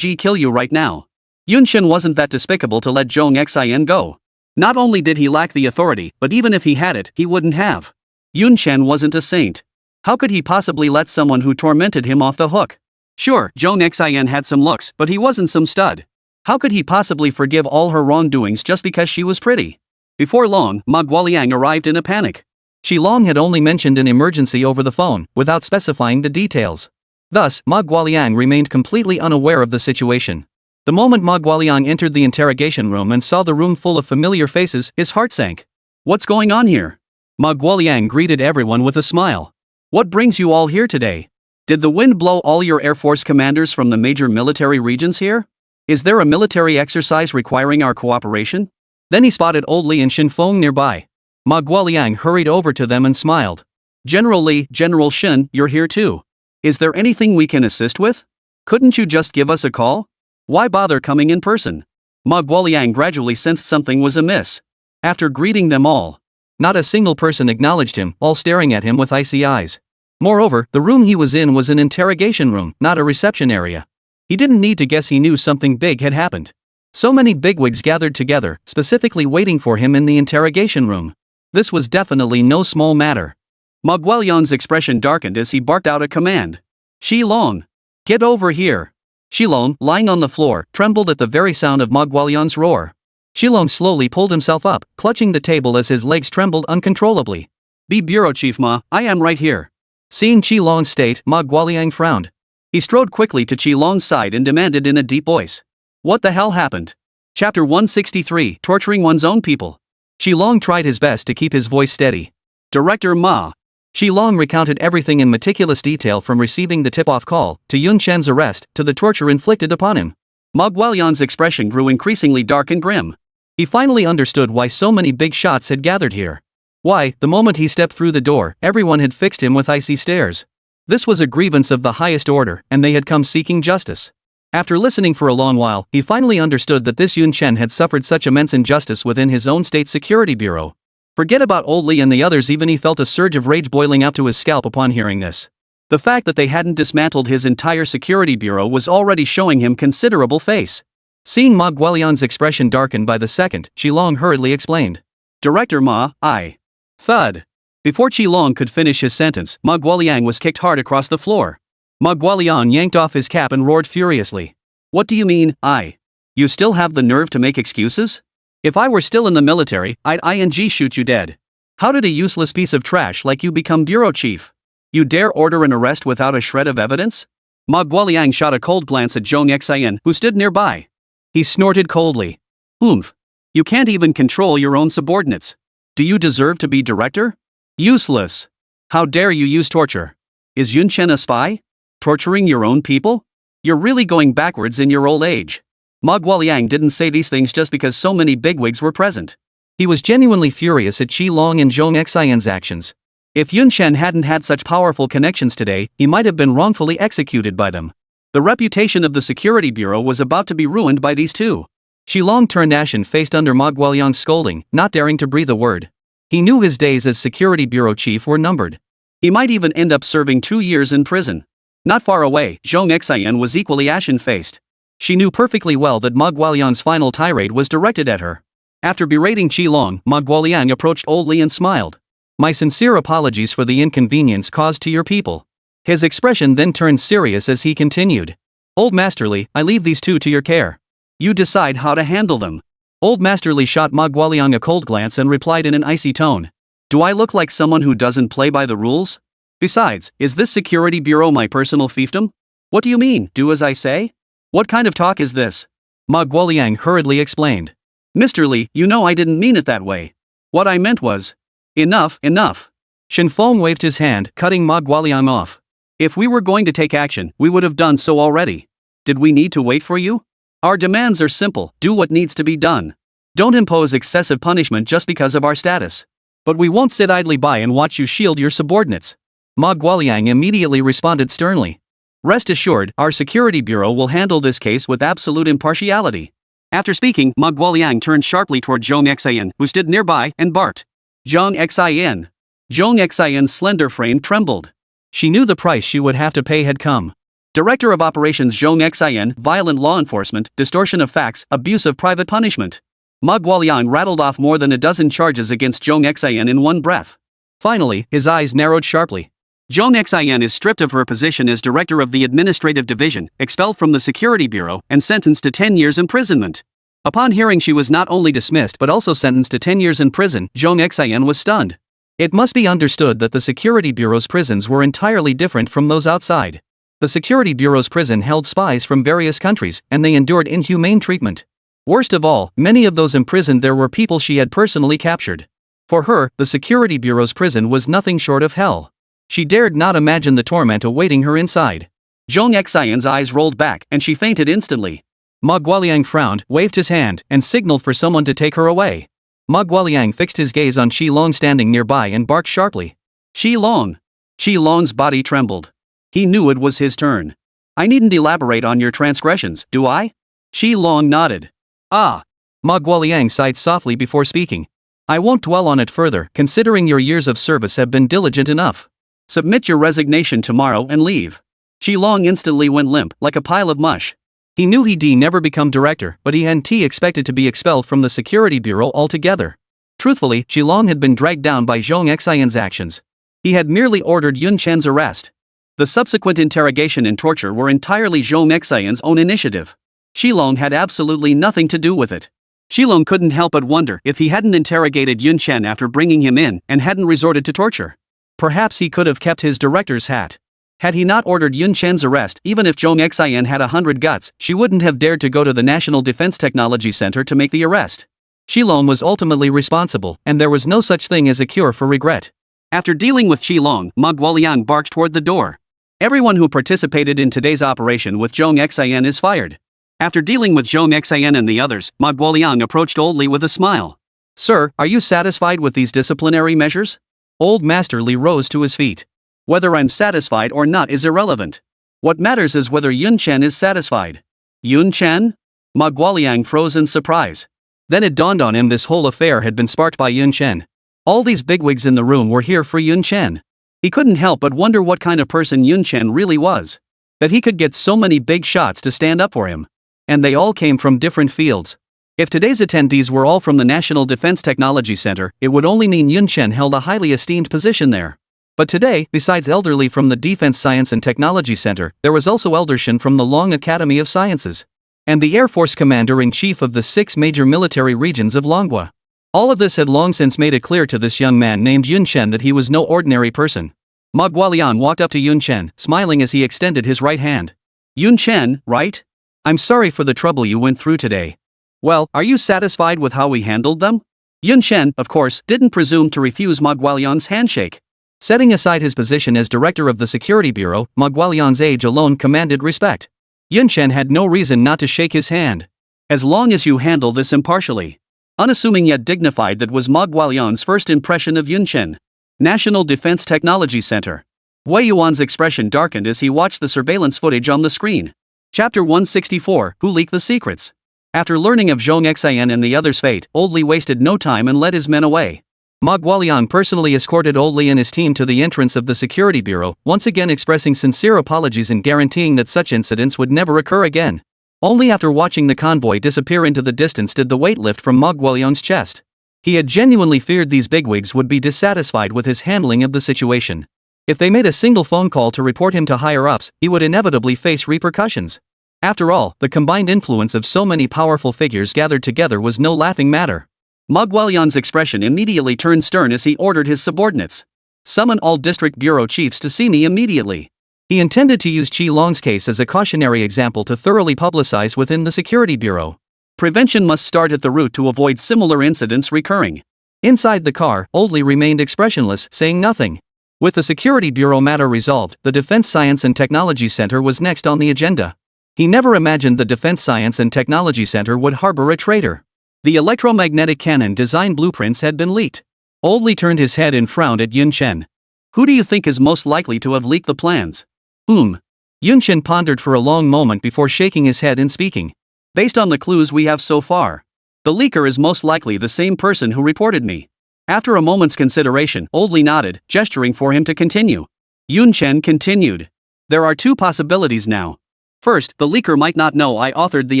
kill you right now. Yun Chen wasn't that despicable to let Zhong Xin go. Not only did he lack the authority, but even if he had it, he wouldn't have. Yun Chen wasn't a saint. How could he possibly let someone who tormented him off the hook? Sure, Zhong Xin had some looks, but he wasn't some stud. How could he possibly forgive all her wrongdoings just because she was pretty? Before long, Ma Guoliang arrived in a panic. Shi Long had only mentioned an emergency over the phone, without specifying the details. Thus, Ma Guoliang remained completely unaware of the situation. The moment Ma Guoliang entered the interrogation room and saw the room full of familiar faces, his heart sank. What's going on here? Ma Guoliang greeted everyone with a smile. What brings you all here today? Did the wind blow all your Air Force commanders from the major military regions here? Is there a military exercise requiring our cooperation? Then he spotted Old Li and Shen Feng nearby. Ma Guoliang hurried over to them and smiled. General Li, General Shen, you're here too. Is there anything we can assist with? Couldn't you just give us a call? Why bother coming in person? Ma Guoliang gradually sensed something was amiss. After greeting them all, not a single person acknowledged him, all staring at him with icy eyes. Moreover, the room he was in was an interrogation room, not a reception area. He didn't need to guess, he knew something big had happened. So many bigwigs gathered together, specifically waiting for him in the interrogation room. This was definitely no small matter. Ma Guoliang's expression darkened as he barked out a command. Shi Long! Get over here! Shi Long, lying on the floor, trembled at the very sound of Ma Guoliang's roar. Shi Long slowly pulled himself up, clutching the table as his legs trembled uncontrollably. Be Bureau Chief Ma, I am right here. Seeing Chi Long's state, Ma Guoliang frowned. He strode quickly to Chi Long's side and demanded in a deep voice. What the hell happened? Chapter 163, Torturing One's Own People. Chi Long tried his best to keep his voice steady. Director Ma. Chi Long recounted everything in meticulous detail, from receiving the tip-off call, to Yun Chen's arrest, to the torture inflicted upon him. Ma Guoliang's expression grew increasingly dark and grim. He finally understood why so many big shots had gathered here. Why, the moment he stepped through the door, everyone had fixed him with icy stares. This was a grievance of the highest order, and they had come seeking justice. After listening for a long while, he finally understood that this Yun Chen had suffered such immense injustice within his own state security bureau. Forget about Old Li and the others, even he felt a surge of rage boiling up to his scalp upon hearing this. The fact that they hadn't dismantled his entire security bureau was already showing him considerable face. Seeing Ma Guoliang's expression darken by the second, Chi Long hurriedly explained. Director Ma, I. Thud. Before Chi Long could finish his sentence, Ma Guoliang was kicked hard across the floor. Ma Guoliang yanked off his cap and roared furiously. What do you mean, I? You still have the nerve to make excuses? If I were still in the military, I'd shoot you dead. How did a useless piece of trash like you become bureau chief? You dare order an arrest without a shred of evidence? Ma Guoliang shot a cold glance at Zhong Xian, who stood nearby. He snorted coldly. Oomph. You can't even control your own subordinates. Do you deserve to be director? Useless. How dare you use torture? Is Yun Chen a spy? Torturing your own people? You're really going backwards in your old age. Ma Guoliang didn't say these things just because so many bigwigs were present. He was genuinely furious at Chi Long and Zhong Xian's actions. If Yun Chen hadn't had such powerful connections today, he might have been wrongfully executed by them. The reputation of the security bureau was about to be ruined by these two. Chi Long turned ashen-faced under Ma Guoliang's scolding, not daring to breathe a word. He knew his days as security bureau chief were numbered. He might even end up serving 2 years in prison. Not far away, Zhong Xian was equally ashen-faced. She knew perfectly well that Ma Guoliang's final tirade was directed at her. After berating Chi Long, Ma Guoliang approached Old Li and smiled. My sincere apologies for the inconvenience caused to your people. His expression then turned serious as he continued. Old Master Li, I leave these two to your care. You decide how to handle them. Old Master Li shot Ma Guoliang a cold glance and replied in an icy tone. Do I look like someone who doesn't play by the rules? Besides, is this security bureau my personal fiefdom? What do you mean, do as I say? What kind of talk is this? Ma Guoliang hurriedly explained. Mr. Li, you know I didn't mean it that way. What I meant was, enough, enough. Shen Feng waved his hand, cutting Ma Guoliang off. If we were going to take action, we would have done so already. Did we need to wait for you? Our demands are simple, do what needs to be done. Don't impose excessive punishment just because of our status. But we won't sit idly by and watch you shield your subordinates. Ma Guoliang immediately responded sternly. Rest assured, our security bureau will handle this case with absolute impartiality. After speaking, Ma Guoliang turned sharply toward Zhong Xian, who stood nearby, and barked. Zhong Xian. Zhong Xian's slender frame trembled. She knew the price she would have to pay had come. Director of Operations Zhong Xian, violent law enforcement, distortion of facts, abuse of private punishment. Ma Guoliang rattled off more than a dozen charges against Zhong Xian in one breath. Finally, his eyes narrowed sharply. Zhong Xian is stripped of her position as director of the administrative division, expelled from the security bureau, and sentenced to 10 years imprisonment. Upon hearing she was not only dismissed but also sentenced to 10 years in prison, Zhong Xian was stunned. It must be understood that the security bureau's prisons were entirely different from those outside. The security bureau's prison held spies from various countries, and they endured inhumane treatment. Worst of all, many of those imprisoned there were people she had personally captured. For her, the security bureau's prison was nothing short of hell. She dared not imagine the torment awaiting her inside. Zhong Xian's eyes rolled back, and she fainted instantly. Ma Guoliang frowned, waved his hand, and signaled for someone to take her away. Ma Guoliang fixed his gaze on Shi Long standing nearby and barked sharply. Shi Long! Shi Long's body trembled. He knew it was his turn. I needn't elaborate on your transgressions, do I? Shi Long nodded. Ah. Ma Guoliang sighed softly before speaking. I won't dwell on it further, considering your years of service have been diligent enough. Submit your resignation tomorrow and leave. Shi Long instantly went limp, like a pile of mush. He knew he'd never become director, but he hadn't expected to be expelled from the security bureau altogether. Truthfully, Shi Long had been dragged down by Zhong Xian's actions. He had merely ordered Yun Chen's arrest. The subsequent interrogation and torture were entirely Zhong Xian's own initiative. Shi Long had absolutely nothing to do with it. Shi Long couldn't help but wonder if he hadn't interrogated Yun Chen after bringing him in and hadn't resorted to torture. Perhaps he could have kept his director's hat. Had he not ordered Yun Chen's arrest, even if Zhong Xian had 100 guts, she wouldn't have dared to go to the National Defense Technology Center to make the arrest. Shi Long was ultimately responsible, and there was no such thing as a cure for regret. After dealing with Shi Long, Ma Guoliang barked toward the door. Everyone who participated in today's operation with Zhong Xian is fired. After dealing with Zhong Xian and the others, Ma Guoliang approached Old Li with a smile. Sir, are you satisfied with these disciplinary measures? Old Master Li rose to his feet. Whether I'm satisfied or not is irrelevant. What matters is whether Yun Chen is satisfied. Yun Chen? Ma Guoliang froze in surprise. Then it dawned on him this whole affair had been sparked by Yun Chen. All these bigwigs in the room were here for Yun Chen. He couldn't help but wonder what kind of person Yun Chen really was. That he could get so many big shots to stand up for him. And they all came from different fields. If today's attendees were all from the National Defense Technology Center, it would only mean Yun Chen held a highly esteemed position there. But today, besides Elderly from the Defense Science and Technology Center, there was also Elder Shen from the Long Academy of Sciences. And the Air Force Commander-in-Chief of the 6 major military regions of Longhua. All of this had long since made it clear to this young man named Yun Chen that he was no ordinary person. Ma Guoliang walked up to Yun Chen, smiling as he extended his right hand. Yun Chen, right? I'm sorry for the trouble you went through today. Well, are you satisfied with how we handled them? Yun Chen, of course, didn't presume to refuse Ma Guoliang's handshake. Setting aside his position as director of the Security Bureau, Ma Guoliang's age alone commanded respect. Yun Chen had no reason not to shake his hand. As long as you handle this impartially. Unassuming yet dignified, that was Ma Guoliang's first impression of Yun Chen. National Defense Technology Center. Wei Yuan's expression darkened as he watched the surveillance footage on the screen. Chapter 164, Who Leaked the Secrets? After learning of Zhong Xian and the others' fate, Old Li wasted no time and led his men away. Ma Guoliang personally escorted Old Li and his team to the entrance of the Security Bureau, once again expressing sincere apologies and guaranteeing that such incidents would never occur again. Only after watching the convoy disappear into the distance did the weight lift from Ma Guoliang's chest. He had genuinely feared these bigwigs would be dissatisfied with his handling of the situation. If they made a single phone call to report him to higher-ups, he would inevitably face repercussions. After all, the combined influence of so many powerful figures gathered together was no laughing matter. Ma Guoliang's expression immediately turned stern as he ordered his subordinates. Summon all district bureau chiefs to see me immediately. He intended to use Shi Long's case as a cautionary example to thoroughly publicize within the Security Bureau. Prevention must start at the root to avoid similar incidents recurring. Inside the car, Old Li remained expressionless, saying nothing. With the Security Bureau matter resolved, the Defense Science and Technology Center was next on the agenda. He never imagined the Defense Science and Technology Center would harbor a traitor. The electromagnetic cannon design blueprints had been leaked. Old Li turned his head and frowned at Yun Chen. Who do you think is most likely to have leaked the plans? Yun Chen pondered for a long moment before shaking his head and speaking. Based on the clues we have so far, the leaker is most likely the same person who reported me. After a moment's consideration, Old Li nodded, gesturing for him to continue. Yun Chen continued. There are 2 possibilities now. First, the leaker might not know I authored the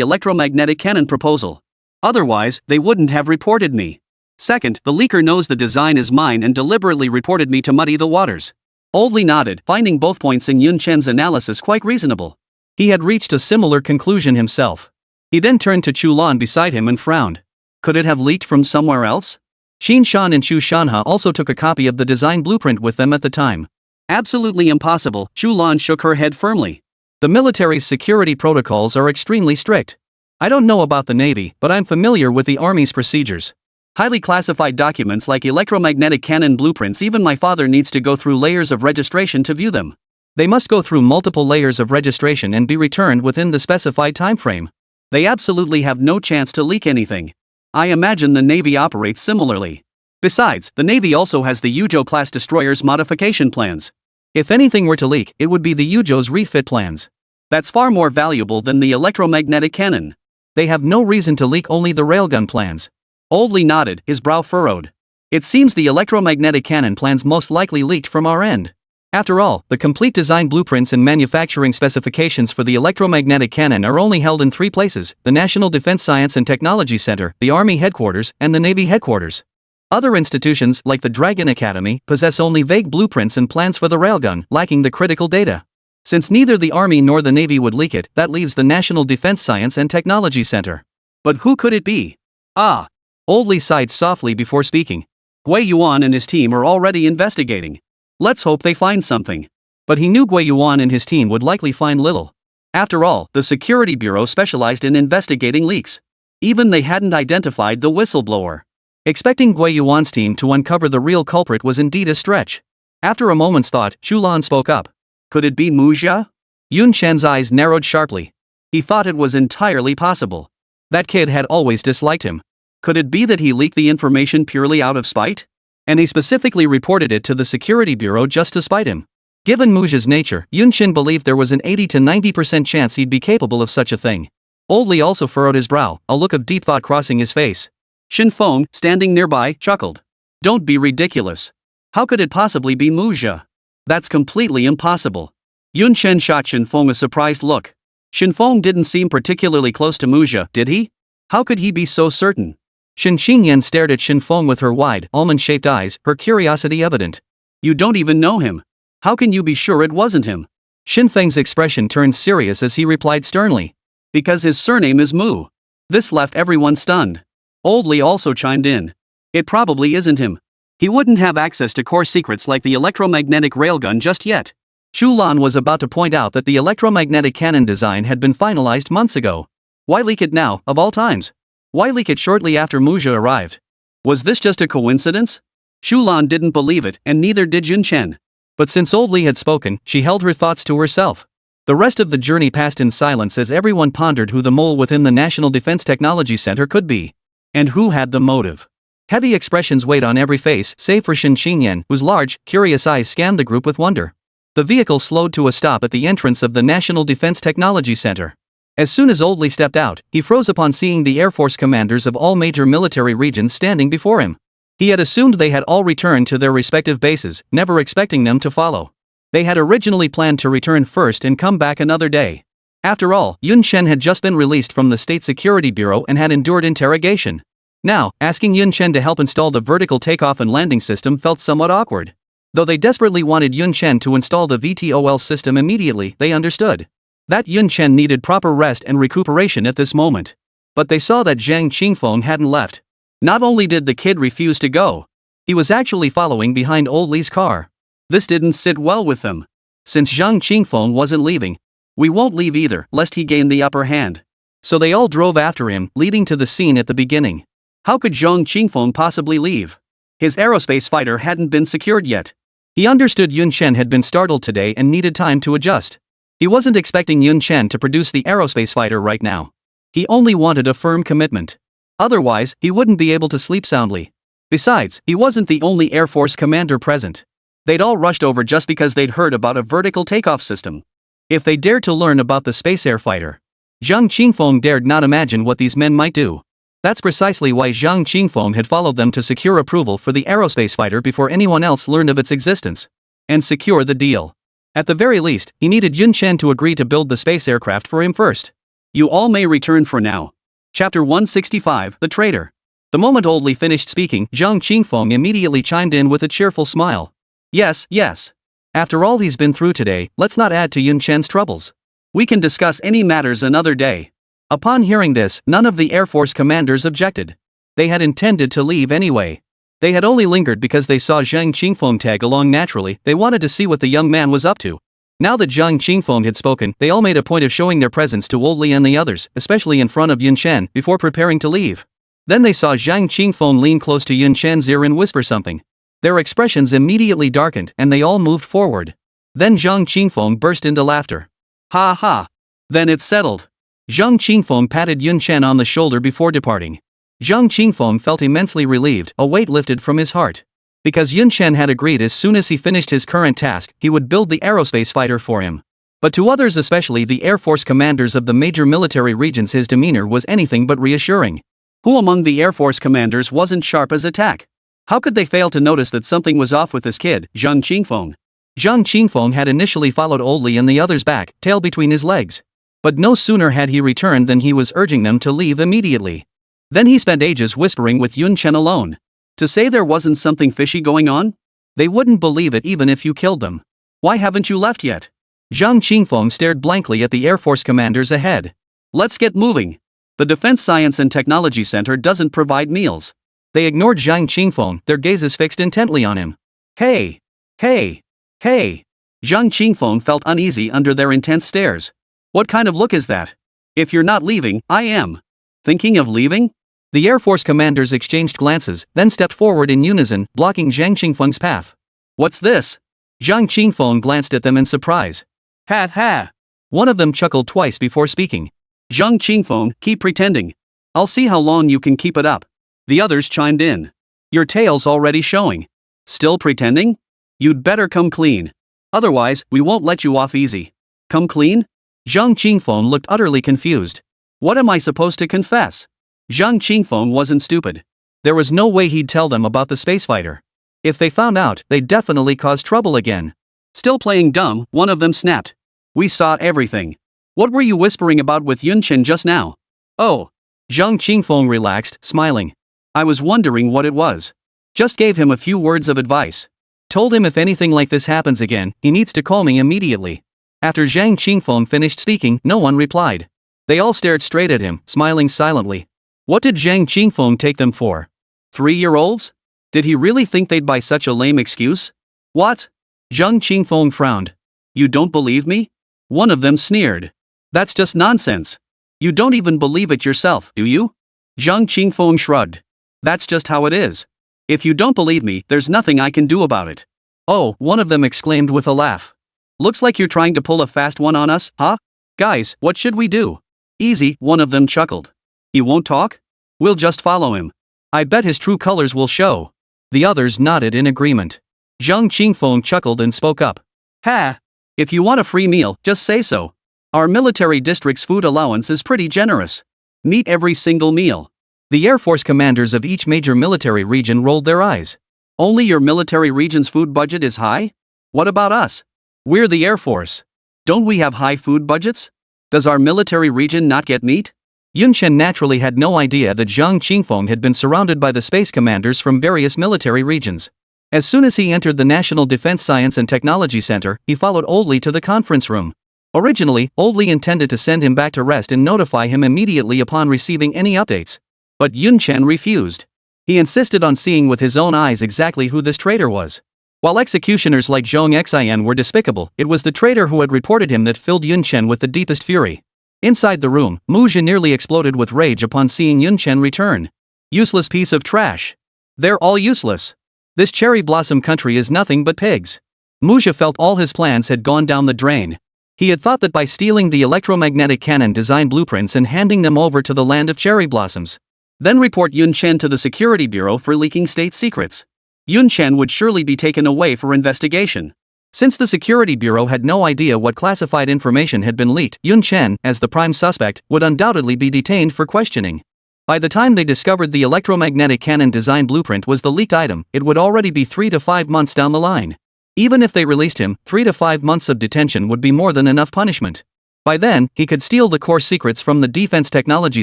electromagnetic cannon proposal. Otherwise, they wouldn't have reported me. Second, the leaker knows the design is mine and deliberately reported me to muddy the waters. Old Li nodded, finding both points in Yun Chen's analysis quite reasonable. He had reached a similar conclusion himself. He then turned to Chu Lan beside him and frowned. Could it have leaked from somewhere else? Xin Shan and Chu Shanha also took a copy of the design blueprint with them at the time. Absolutely impossible, Chu Lan shook her head firmly. The military's security protocols are extremely strict. I don't know about the Navy, but I'm familiar with the Army's procedures. Highly classified documents like electromagnetic cannon blueprints, even my father needs to go through layers of registration to view them. They must go through multiple layers of registration and be returned within the specified time frame. They absolutely have no chance to leak anything. I imagine the Navy operates similarly. Besides, the Navy also has the Yuzhou-class destroyers' modification plans. If anything were to leak, it would be the Yuzhou's refit plans. That's far more valuable than the electromagnetic cannon. They have no reason to leak only the railgun plans. Old Li nodded, his brow furrowed. It seems the electromagnetic cannon plans most likely leaked from our end. After all, the complete design blueprints and manufacturing specifications for the electromagnetic cannon are only held in 3 places: the National Defense Science and Technology Center, the Army headquarters, and the Navy headquarters. Other institutions, like the Dragon Academy, possess only vague blueprints and plans for the railgun, lacking the critical data. Since neither the Army nor the Navy would leak it, that leaves the National Defense Science and Technology Center. But who could it be? Ah! Old Li sighed softly before speaking. Gui Yuan and his team are already investigating. Let's hope they find something. But he knew Gui Yuan and his team would likely find little. After all, the Security Bureau specialized in investigating leaks. Even they hadn't identified the whistleblower. Expecting Gui Yuan's team to uncover the real culprit was indeed a stretch. After a moment's thought, Chu Lan spoke up. Could it be Mujia? Yun Chen's eyes narrowed sharply. He thought it was entirely possible. That kid had always disliked him. Could it be that he leaked the information purely out of spite? And he specifically reported it to the Security Bureau just to spite him. Given Mujia's nature, Yun Chen believed there was an 80 to 90% chance he'd be capable of such a thing. Old Li also furrowed his brow, a look of deep thought crossing his face. Shin Feng, standing nearby, chuckled. Don't be ridiculous. How could it possibly be Mujia? That's completely impossible. Yun Chen shot Shin Feng a surprised look. Shin Feng didn't seem particularly close to Mujia, did he? How could he be so certain? Shin Qingyan stared at Shin Feng with her wide, almond-shaped eyes, her curiosity evident. You don't even know him. How can you be sure it wasn't him? Shin Feng's expression turned serious as he replied sternly. Because his surname is Mu. This left everyone stunned. Old Li also chimed in. It probably isn't him. He wouldn't have access to core secrets like the electromagnetic railgun just yet. Chu Lan was about to point out that the electromagnetic cannon design had been finalized months ago. Why leak it now, of all times? Why leak it shortly after Mujia arrived? Was this just a coincidence? Chu Lan didn't believe it, and neither did Yun Chen. But since Old Li had spoken, she held her thoughts to herself. The rest of the journey passed in silence as everyone pondered who the mole within the National Defense Technology Center could be. And who had the motive? Heavy expressions weighed on every face, save for Shin Qingyan, whose large, curious eyes scanned the group with wonder. The vehicle slowed to a stop at the entrance of the National Defense Technology Center. As soon as Old Li stepped out, he froze upon seeing the Air Force commanders of all major military regions standing before him. He had assumed they had all returned to their respective bases, never expecting them to follow. They had originally planned to return first and come back another day. After all, Yun Chen had just been released from the State Security Bureau and had endured interrogation. Now, asking Yun Chen to help install the vertical takeoff and landing system felt somewhat awkward. Though they desperately wanted Yun Chen to install the VTOL system immediately, they understood that Yun Chen needed proper rest and recuperation at this moment. But they saw that Zhang Qingfeng hadn't left. Not only did the kid refuse to go, he was actually following behind Old Li's car. This didn't sit well with them. Since Zhang Qingfeng wasn't leaving, we won't leave either, lest he gain the upper hand. So they all drove after him, leading to the scene at the beginning. How could Zhang Qingfeng possibly leave? His aerospace fighter hadn't been secured yet. He understood Yun Chen had been startled today and needed time to adjust. He wasn't expecting Yun Chen to produce the aerospace fighter right now. He only wanted a firm commitment. Otherwise, he wouldn't be able to sleep soundly. Besides, he wasn't the only Air Force commander present. They'd all rushed over just because they'd heard about a vertical takeoff system. If they dared to learn about the space air fighter, Zhang Qingfeng dared not imagine what these men might do. That's precisely why Zhang Qingfeng had followed them to secure approval for the aerospace fighter before anyone else learned of its existence. And secure the deal. At the very least, he needed Yun Chen to agree to build the space aircraft for him first. You all may return for now. Chapter 165, The Traitor. The moment Old Li finished speaking, Zhang Qingfeng immediately chimed in with a cheerful smile. Yes, yes. After all he's been through today, let's not add to Yun Chen's troubles. We can discuss any matters another day. Upon hearing this, none of the Air Force commanders objected. They had intended to leave anyway. They had only lingered because they saw Zhang Qingfeng tag along naturally. They wanted to see what the young man was up to. Now that Zhang Qingfeng had spoken, they all made a point of showing their presence to Old Li and the others, especially in front of Yun Chen, before preparing to leave. Then they saw Zhang Qingfeng lean close to Yun Chen's ear and whisper something. Their expressions immediately darkened and they all moved forward. Then Zhang Qingfeng burst into laughter. Ha ha! Then it's settled. Zhang Qingfeng patted Yun Chen on the shoulder before departing. Zhang Qingfeng felt immensely relieved, a weight lifted from his heart. Because Yun Chen had agreed as soon as he finished his current task, he would build the aerospace fighter for him. But to others, especially the Air Force commanders of the major military regions, his demeanor was anything but reassuring. Who among the Air Force commanders wasn't sharp as a tack? How could they fail to notice that something was off with this kid, Zhang Qingfeng? Zhang Qingfeng had initially followed Oldly and the others back, tail between his legs. But no sooner had he returned than he was urging them to leave immediately. Then he spent ages whispering with Yun Chen alone. To say there wasn't something fishy going on? They wouldn't believe it even if you killed them. Why haven't you left yet? Zhang Qingfeng stared blankly at the Air Force commanders ahead. Let's get moving. The Defense Science and Technology Center doesn't provide meals. They ignored Zhang Qingfeng, their gazes fixed intently on him. Hey! Hey! Hey! Zhang Qingfeng felt uneasy under their intense stares. What kind of look is that? If you're not leaving, I am. Thinking of leaving? The Air Force commanders exchanged glances, then stepped forward in unison, blocking Zhang Qingfeng's path. What's this? Zhang Qingfeng glanced at them in surprise. Ha ha! One of them chuckled twice before speaking. Zhang Qingfeng, keep pretending. I'll see how long you can keep it up. The others chimed in. Your tail's already showing. Still pretending? You'd better come clean. Otherwise, we won't let you off easy. Come clean? Zhang Qingfeng looked utterly confused. What am I supposed to confess? Zhang Qingfeng wasn't stupid. There was no way he'd tell them about the spacefighter. If they found out, they'd definitely cause trouble again. Still playing dumb, one of them snapped. We saw everything. What were you whispering about with Yun Chen just now? Oh. Zhang Qingfeng relaxed, smiling. I was wondering what it was. Just gave him a few words of advice. Told him if anything like this happens again, he needs to call me immediately. After Zhang Qingfeng finished speaking, no one replied. They all stared straight at him, smiling silently. What did Zhang Qingfeng take them for? 3-year-olds? Did he really think they'd buy such a lame excuse? What? Zhang Qingfeng frowned. You don't believe me? One of them sneered. That's just nonsense. You don't even believe it yourself, do you? Zhang Qingfeng shrugged. That's just how it is. If you don't believe me, there's nothing I can do about it. Oh, one of them exclaimed with a laugh. Looks like you're trying to pull a fast one on us, huh? Guys, what should we do? Easy, one of them chuckled. He won't talk? We'll just follow him. I bet his true colors will show. The others nodded in agreement. Zhang Qingfeng chuckled and spoke up. Ha! If you want a free meal, just say so. Our military district's food allowance is pretty generous. Meet every single meal. The Air Force commanders of each major military region rolled their eyes. Only your military region's food budget is high? What about us? We're the Air Force. Don't we have high food budgets? Does our military region not get meat? Yun Chen naturally had no idea that Zhang Qingfeng had been surrounded by the space commanders from various military regions. As soon as he entered the National Defense Science and Technology Center, he followed Oldly to the conference room. Originally, Oldly intended to send him back to rest and notify him immediately upon receiving any updates. But Yun Chen refused. He insisted on seeing with his own eyes exactly who this traitor was. While executioners like Zhong Xian were despicable, it was the traitor who had reported him that filled Yun Chen with the deepest fury. Inside the room, Muzha nearly exploded with rage upon seeing Yun Chen return. Useless piece of trash. They're all useless. This cherry blossom country is nothing but pigs. Muzha felt all his plans had gone down the drain. He had thought that by stealing the electromagnetic cannon design blueprints and handing them over to the land of cherry blossoms, then report Yun Chen to the Security Bureau for leaking state secrets, Yun Chen would surely be taken away for investigation. Since the Security Bureau had no idea what classified information had been leaked, Yun Chen, as the prime suspect, would undoubtedly be detained for questioning. By the time they discovered the electromagnetic cannon design blueprint was the leaked item, it would already be 3 to 5 months down the line. Even if they released him, 3 to 5 months of detention would be more than enough punishment. By then, he could steal the core secrets from the Defense Technology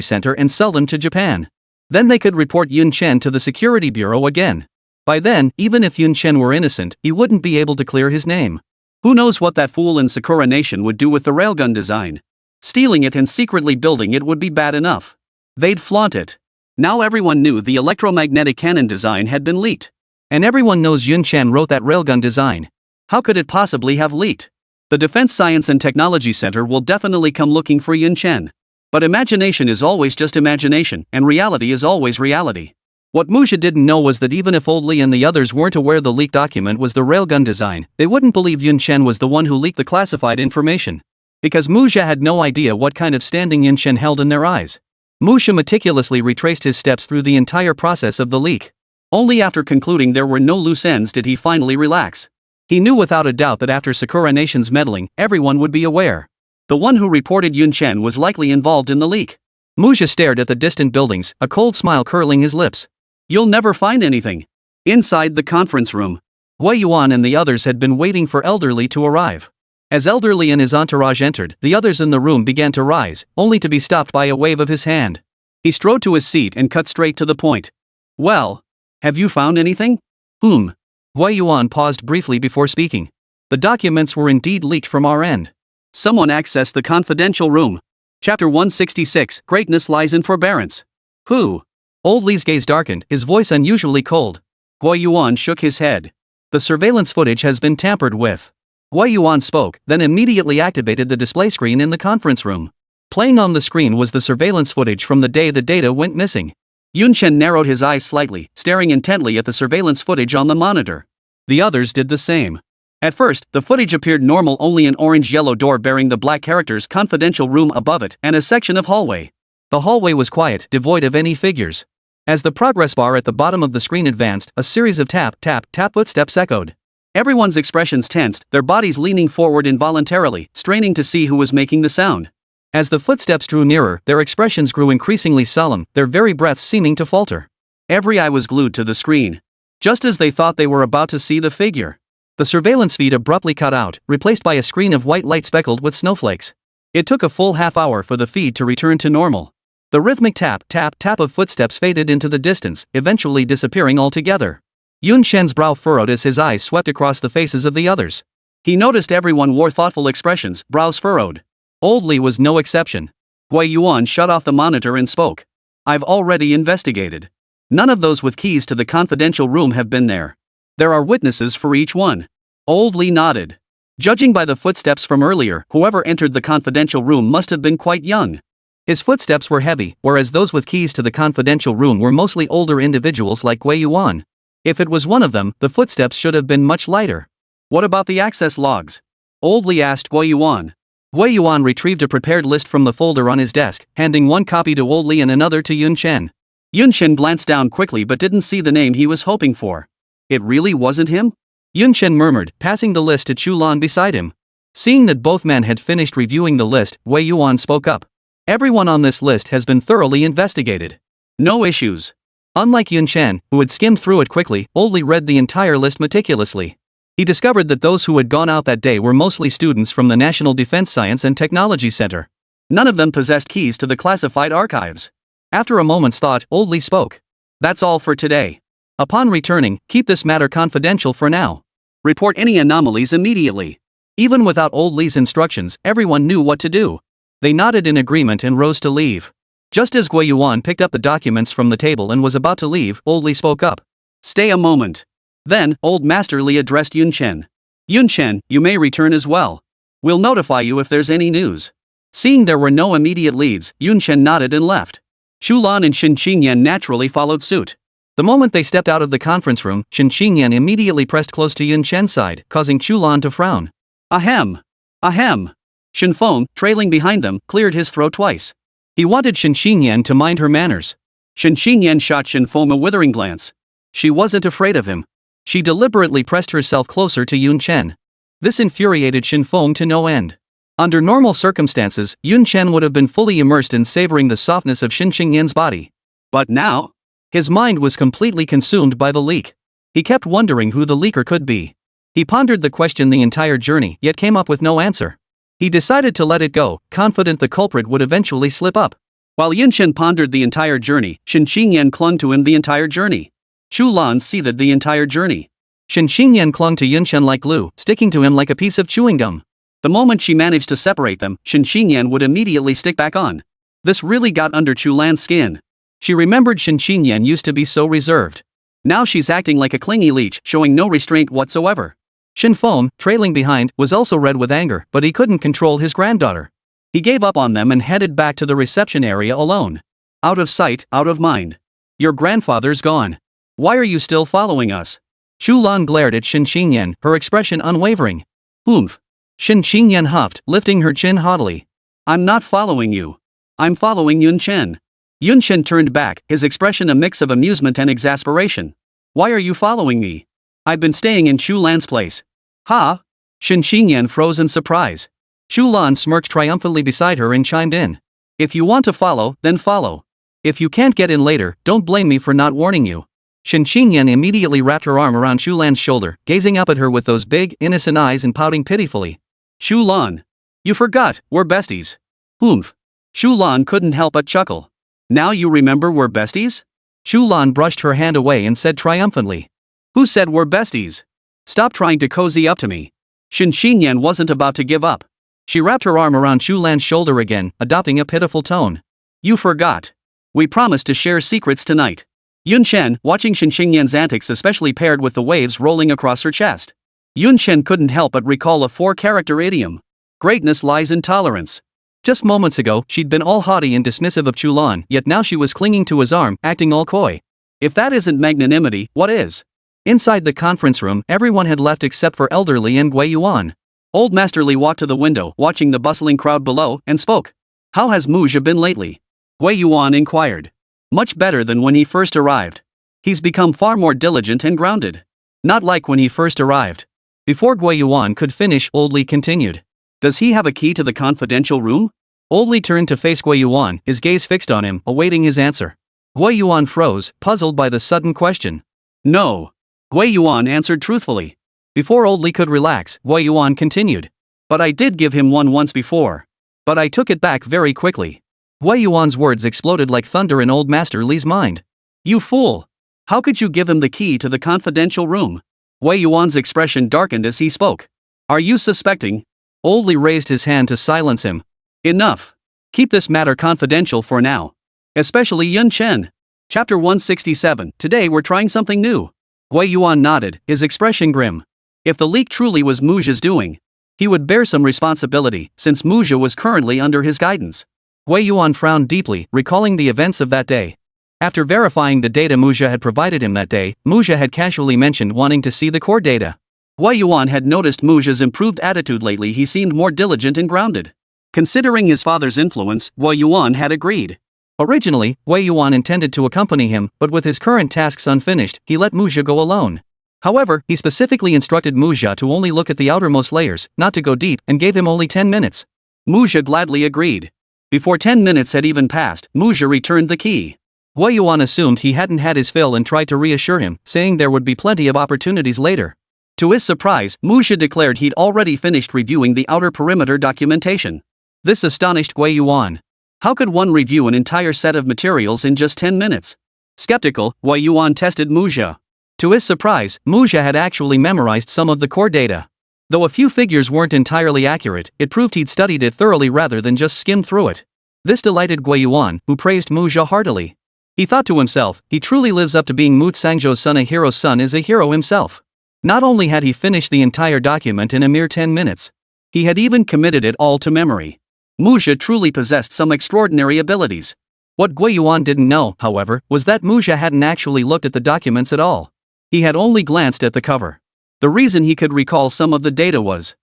Center and sell them to Japan. Then they could report Yun Chen to the Security Bureau again. By then, even if Yun Chen were innocent, he wouldn't be able to clear his name. Who knows what that fool in Sakura Nation would do with the railgun design? Stealing it and secretly building it would be bad enough. They'd flaunt it. Now everyone knew the electromagnetic cannon design had been leaked. And everyone knows Yun Chen wrote that railgun design. How could it possibly have leaked? The Defense Science and Technology Center will definitely come looking for Yun Chen. But imagination is always just imagination, and reality is always reality. What Muzha didn't know was that even if Old Li and the others weren't aware the leaked document was the railgun design, they wouldn't believe Yun Chen was the one who leaked the classified information. Because Muzha had no idea what kind of standing Yun Chen held in their eyes. Muzha meticulously retraced his steps through the entire process of the leak. Only after concluding there were no loose ends did he finally relax. He knew without a doubt that after Sakura Nation's meddling, everyone would be aware. The one who reported Yun Chen was likely involved in the leak. Musha stared at the distant buildings, a cold smile curling his lips. You'll never find anything. Inside the conference room, Wei Yuan and the others had been waiting for Elderly to arrive. As Elderly and his entourage entered, the others in the room began to rise, only to be stopped by a wave of his hand. He strode to his seat and cut straight to the point. Well, have you found anything? Wei Yuan paused briefly before speaking. The documents were indeed leaked from our end. Someone accessed the confidential room. Chapter 166, Greatness Lies in Forbearance. Who? Old Li's gaze darkened, his voice unusually cold. Wei Yuan shook his head. The surveillance footage has been tampered with. Wei Yuan spoke, then immediately activated the display screen in the conference room. Playing on the screen was the surveillance footage from the day the data went missing. Yun Chen narrowed his eyes slightly, staring intently at the surveillance footage on the monitor. The others did the same. At first, the footage appeared normal, only an orange-yellow door bearing the black characters confidential room above it and a section of hallway. The hallway was quiet, devoid of any figures. As the progress bar at the bottom of the screen advanced, a series of tap, tap, tap footsteps echoed. Everyone's expressions tensed, their bodies leaning forward involuntarily, straining to see who was making the sound. As the footsteps drew nearer, their expressions grew increasingly solemn, their very breaths seeming to falter. Every eye was glued to the screen. Just as they thought they were about to see the figure, the surveillance feed abruptly cut out, replaced by a screen of white light speckled with snowflakes. It took a full half-hour for the feed to return to normal. The rhythmic tap, tap, tap of footsteps faded into the distance, eventually disappearing altogether. Yun Chen's brow furrowed as his eyes swept across the faces of the others. He noticed everyone wore thoughtful expressions, brows furrowed. Old Li was no exception. Wei Yuan shut off the monitor and spoke. I've already investigated. None of those with keys to the confidential room have been there. There are witnesses for each one. Old Li nodded. Judging by the footsteps from earlier, whoever entered the confidential room must have been quite young. His footsteps were heavy, whereas those with keys to the confidential room were mostly older individuals like Wei Yuan. If it was one of them, the footsteps should have been much lighter. What about the access logs? Old Li asked Wei Yuan. Wei Yuan retrieved a prepared list from the folder on his desk, handing one copy to Old Li and another to Yun Chen. Yun Chen glanced down quickly but didn't see the name he was hoping for. It really wasn't him? Yun Chen murmured, passing the list to Chu Lan beside him. Seeing that both men had finished reviewing the list, Wei Yuan spoke up. Everyone on this list has been thoroughly investigated. No issues. Unlike Yun Chen, who had skimmed through it quickly, Old Li read the entire list meticulously. He discovered that those who had gone out that day were mostly students from the National Defense Science and Technology Center. None of them possessed keys to the classified archives. After a moment's thought, Old Li spoke. That's all for today. Upon returning, keep this matter confidential for now. Report any anomalies immediately. Even without Old Li's instructions, everyone knew what to do. They nodded in agreement and rose to leave. Just as Wei Yuan picked up the documents from the table and was about to leave, Old Li spoke up. Stay a moment. Then, Old Master Li addressed Yun Chen. Yun Chen, you may return as well. We'll notify you if there's any news. Seeing there were no immediate leads, Yun Chen nodded and left. Chu Lan and Shen Qingyan naturally followed suit. The moment they stepped out of the conference room, Shen Qingyan immediately pressed close to Yun Chen's side, causing Chu Lan to frown. Ahem. Ahem. Shen Feng, trailing behind them, cleared his throat twice. He wanted Shen Qingyan to mind her manners. Shen Qingyan shot Shen Feng a withering glance. She wasn't afraid of him. She deliberately pressed herself closer to Yun Chen. This infuriated Shen Feng to no end. Under normal circumstances, Yun Chen would have been fully immersed in savoring the softness of Shen Qingyan's body. But now, his mind was completely consumed by the leak. He kept wondering who the leaker could be. He pondered the question the entire journey, yet came up with no answer. He decided to let it go, confident the culprit would eventually slip up. While Yun Chen pondered the entire journey, Shen Qingyan clung to him the entire journey. Chu Lan seethed the entire journey. Shen Qingyan clung to Yun Chen like glue, sticking to him like a piece of chewing gum. The moment she managed to separate them, Shen Qingyan would immediately stick back on. This really got under Chu Lan's skin. She remembered Shen Qingyan used to be so reserved. Now she's acting like a clingy leech, showing no restraint whatsoever. Shen Feng, trailing behind, was also red with anger, but he couldn't control his granddaughter. He gave up on them and headed back to the reception area alone. Out of sight, out of mind. Your grandfather's gone. Why are you still following us? Chu Lan glared at Shen Qingyan, her expression unwavering. Oomph. Shen Qingyan huffed, lifting her chin haughtily. I'm not following you. I'm following Yun Chen. Yun Chen turned back, his expression a mix of amusement and exasperation. Why are you following me? I've been staying in Chu Lan's place. Ha! Shen Xingyan froze in surprise. Chu Lan smirked triumphantly beside her and chimed in. If you want to follow, then follow. If you can't get in later, don't blame me for not warning you. Shen Xingyan immediately wrapped her arm around Chu Lan's shoulder, gazing up at her with those big, innocent eyes and pouting pitifully. Chu Lan. You forgot, we're besties. Oomph. Chu Lan couldn't help but chuckle. Now you remember we're besties? Chu Lan brushed her hand away and said triumphantly. Who said we're besties? Stop trying to cozy up to me. Shen Xingyan wasn't about to give up. She wrapped her arm around Chu Lan's shoulder again, adopting a pitiful tone. You forgot. We promised to share secrets tonight. Yun Chen, watching Shen Xingyan's antics, especially paired with the waves rolling across her chest. Yun Chen couldn't help but recall a 4-character idiom. Greatness lies in tolerance. Just moments ago, she'd been all haughty and dismissive of Chu Lan, yet now she was clinging to his arm, acting all coy. If that isn't magnanimity, what is? Inside the conference room, everyone had left except for Elder Li and Gui Yuan. Old Master Li walked to the window, watching the bustling crowd below, and spoke. How has Muzha been lately? Gui Yuan inquired. Much better than when he first arrived. He's become far more diligent and grounded. Not like when he first arrived. Before Gui Yuan could finish, Old Li continued. Does he have a key to the confidential room? Old Li turned to face Gui Yuan, his gaze fixed on him, awaiting his answer. Gui Yuan froze, puzzled by the sudden question. No. Gui Yuan answered truthfully. Before Old Li could relax, Gui Yuan continued. But I did give him one once before. But I took it back very quickly. Gui Yuan's words exploded like thunder in Old Master Li's mind. You fool! How could you give him the key to the confidential room? Gui Yuan's expression darkened as he spoke. Are you suspecting? Old Li raised his hand to silence him. Enough. Keep this matter confidential for now. Especially Yun Chen. Chapter 167. Today we're trying something new. Gui Yuan nodded, his expression grim. If the leak truly was Muzha's doing, he would bear some responsibility, since Muzha was currently under his guidance. Gui Yuan frowned deeply, recalling the events of that day. After verifying the data Muzha had provided him that day, Muzha had casually mentioned wanting to see the core data. Gui Yuan had noticed Muzha's improved attitude lately. He seemed more diligent and grounded. Considering his father's influence, Gui Yuan had agreed. Originally, Gui Yuan intended to accompany him, but with his current tasks unfinished, he let Muzha go alone. However, he specifically instructed Muzha to only look at the outermost layers, not to go deep, and gave him only 10 minutes. Muzha gladly agreed. Before 10 minutes had even passed, Muzha returned the key. Gui Yuan assumed he hadn't had his fill and tried to reassure him, saying there would be plenty of opportunities later. To his surprise, Muzha declared he'd already finished reviewing the outer perimeter documentation. This astonished Gui Yuan. How could one review an entire set of materials in just 10 minutes? Skeptical, Gui Yuan tested Muzha. To his surprise, Muzha had actually memorized some of the core data. Though a few figures weren't entirely accurate, it proved he'd studied it thoroughly rather than just skimmed through it. This delighted Gui Yuan, who praised Muzha heartily. He thought to himself, he truly lives up to being Mu Sangzhou's son. A hero's son is a hero himself. Not only had he finished the entire document in a mere 10 minutes, he had even committed it all to memory. Muzha truly possessed some extraordinary abilities. What Gui Yuan didn't know, however, was that Muzha hadn't actually looked at the documents at all. He had only glanced at the cover. The reason he could recall some of the data was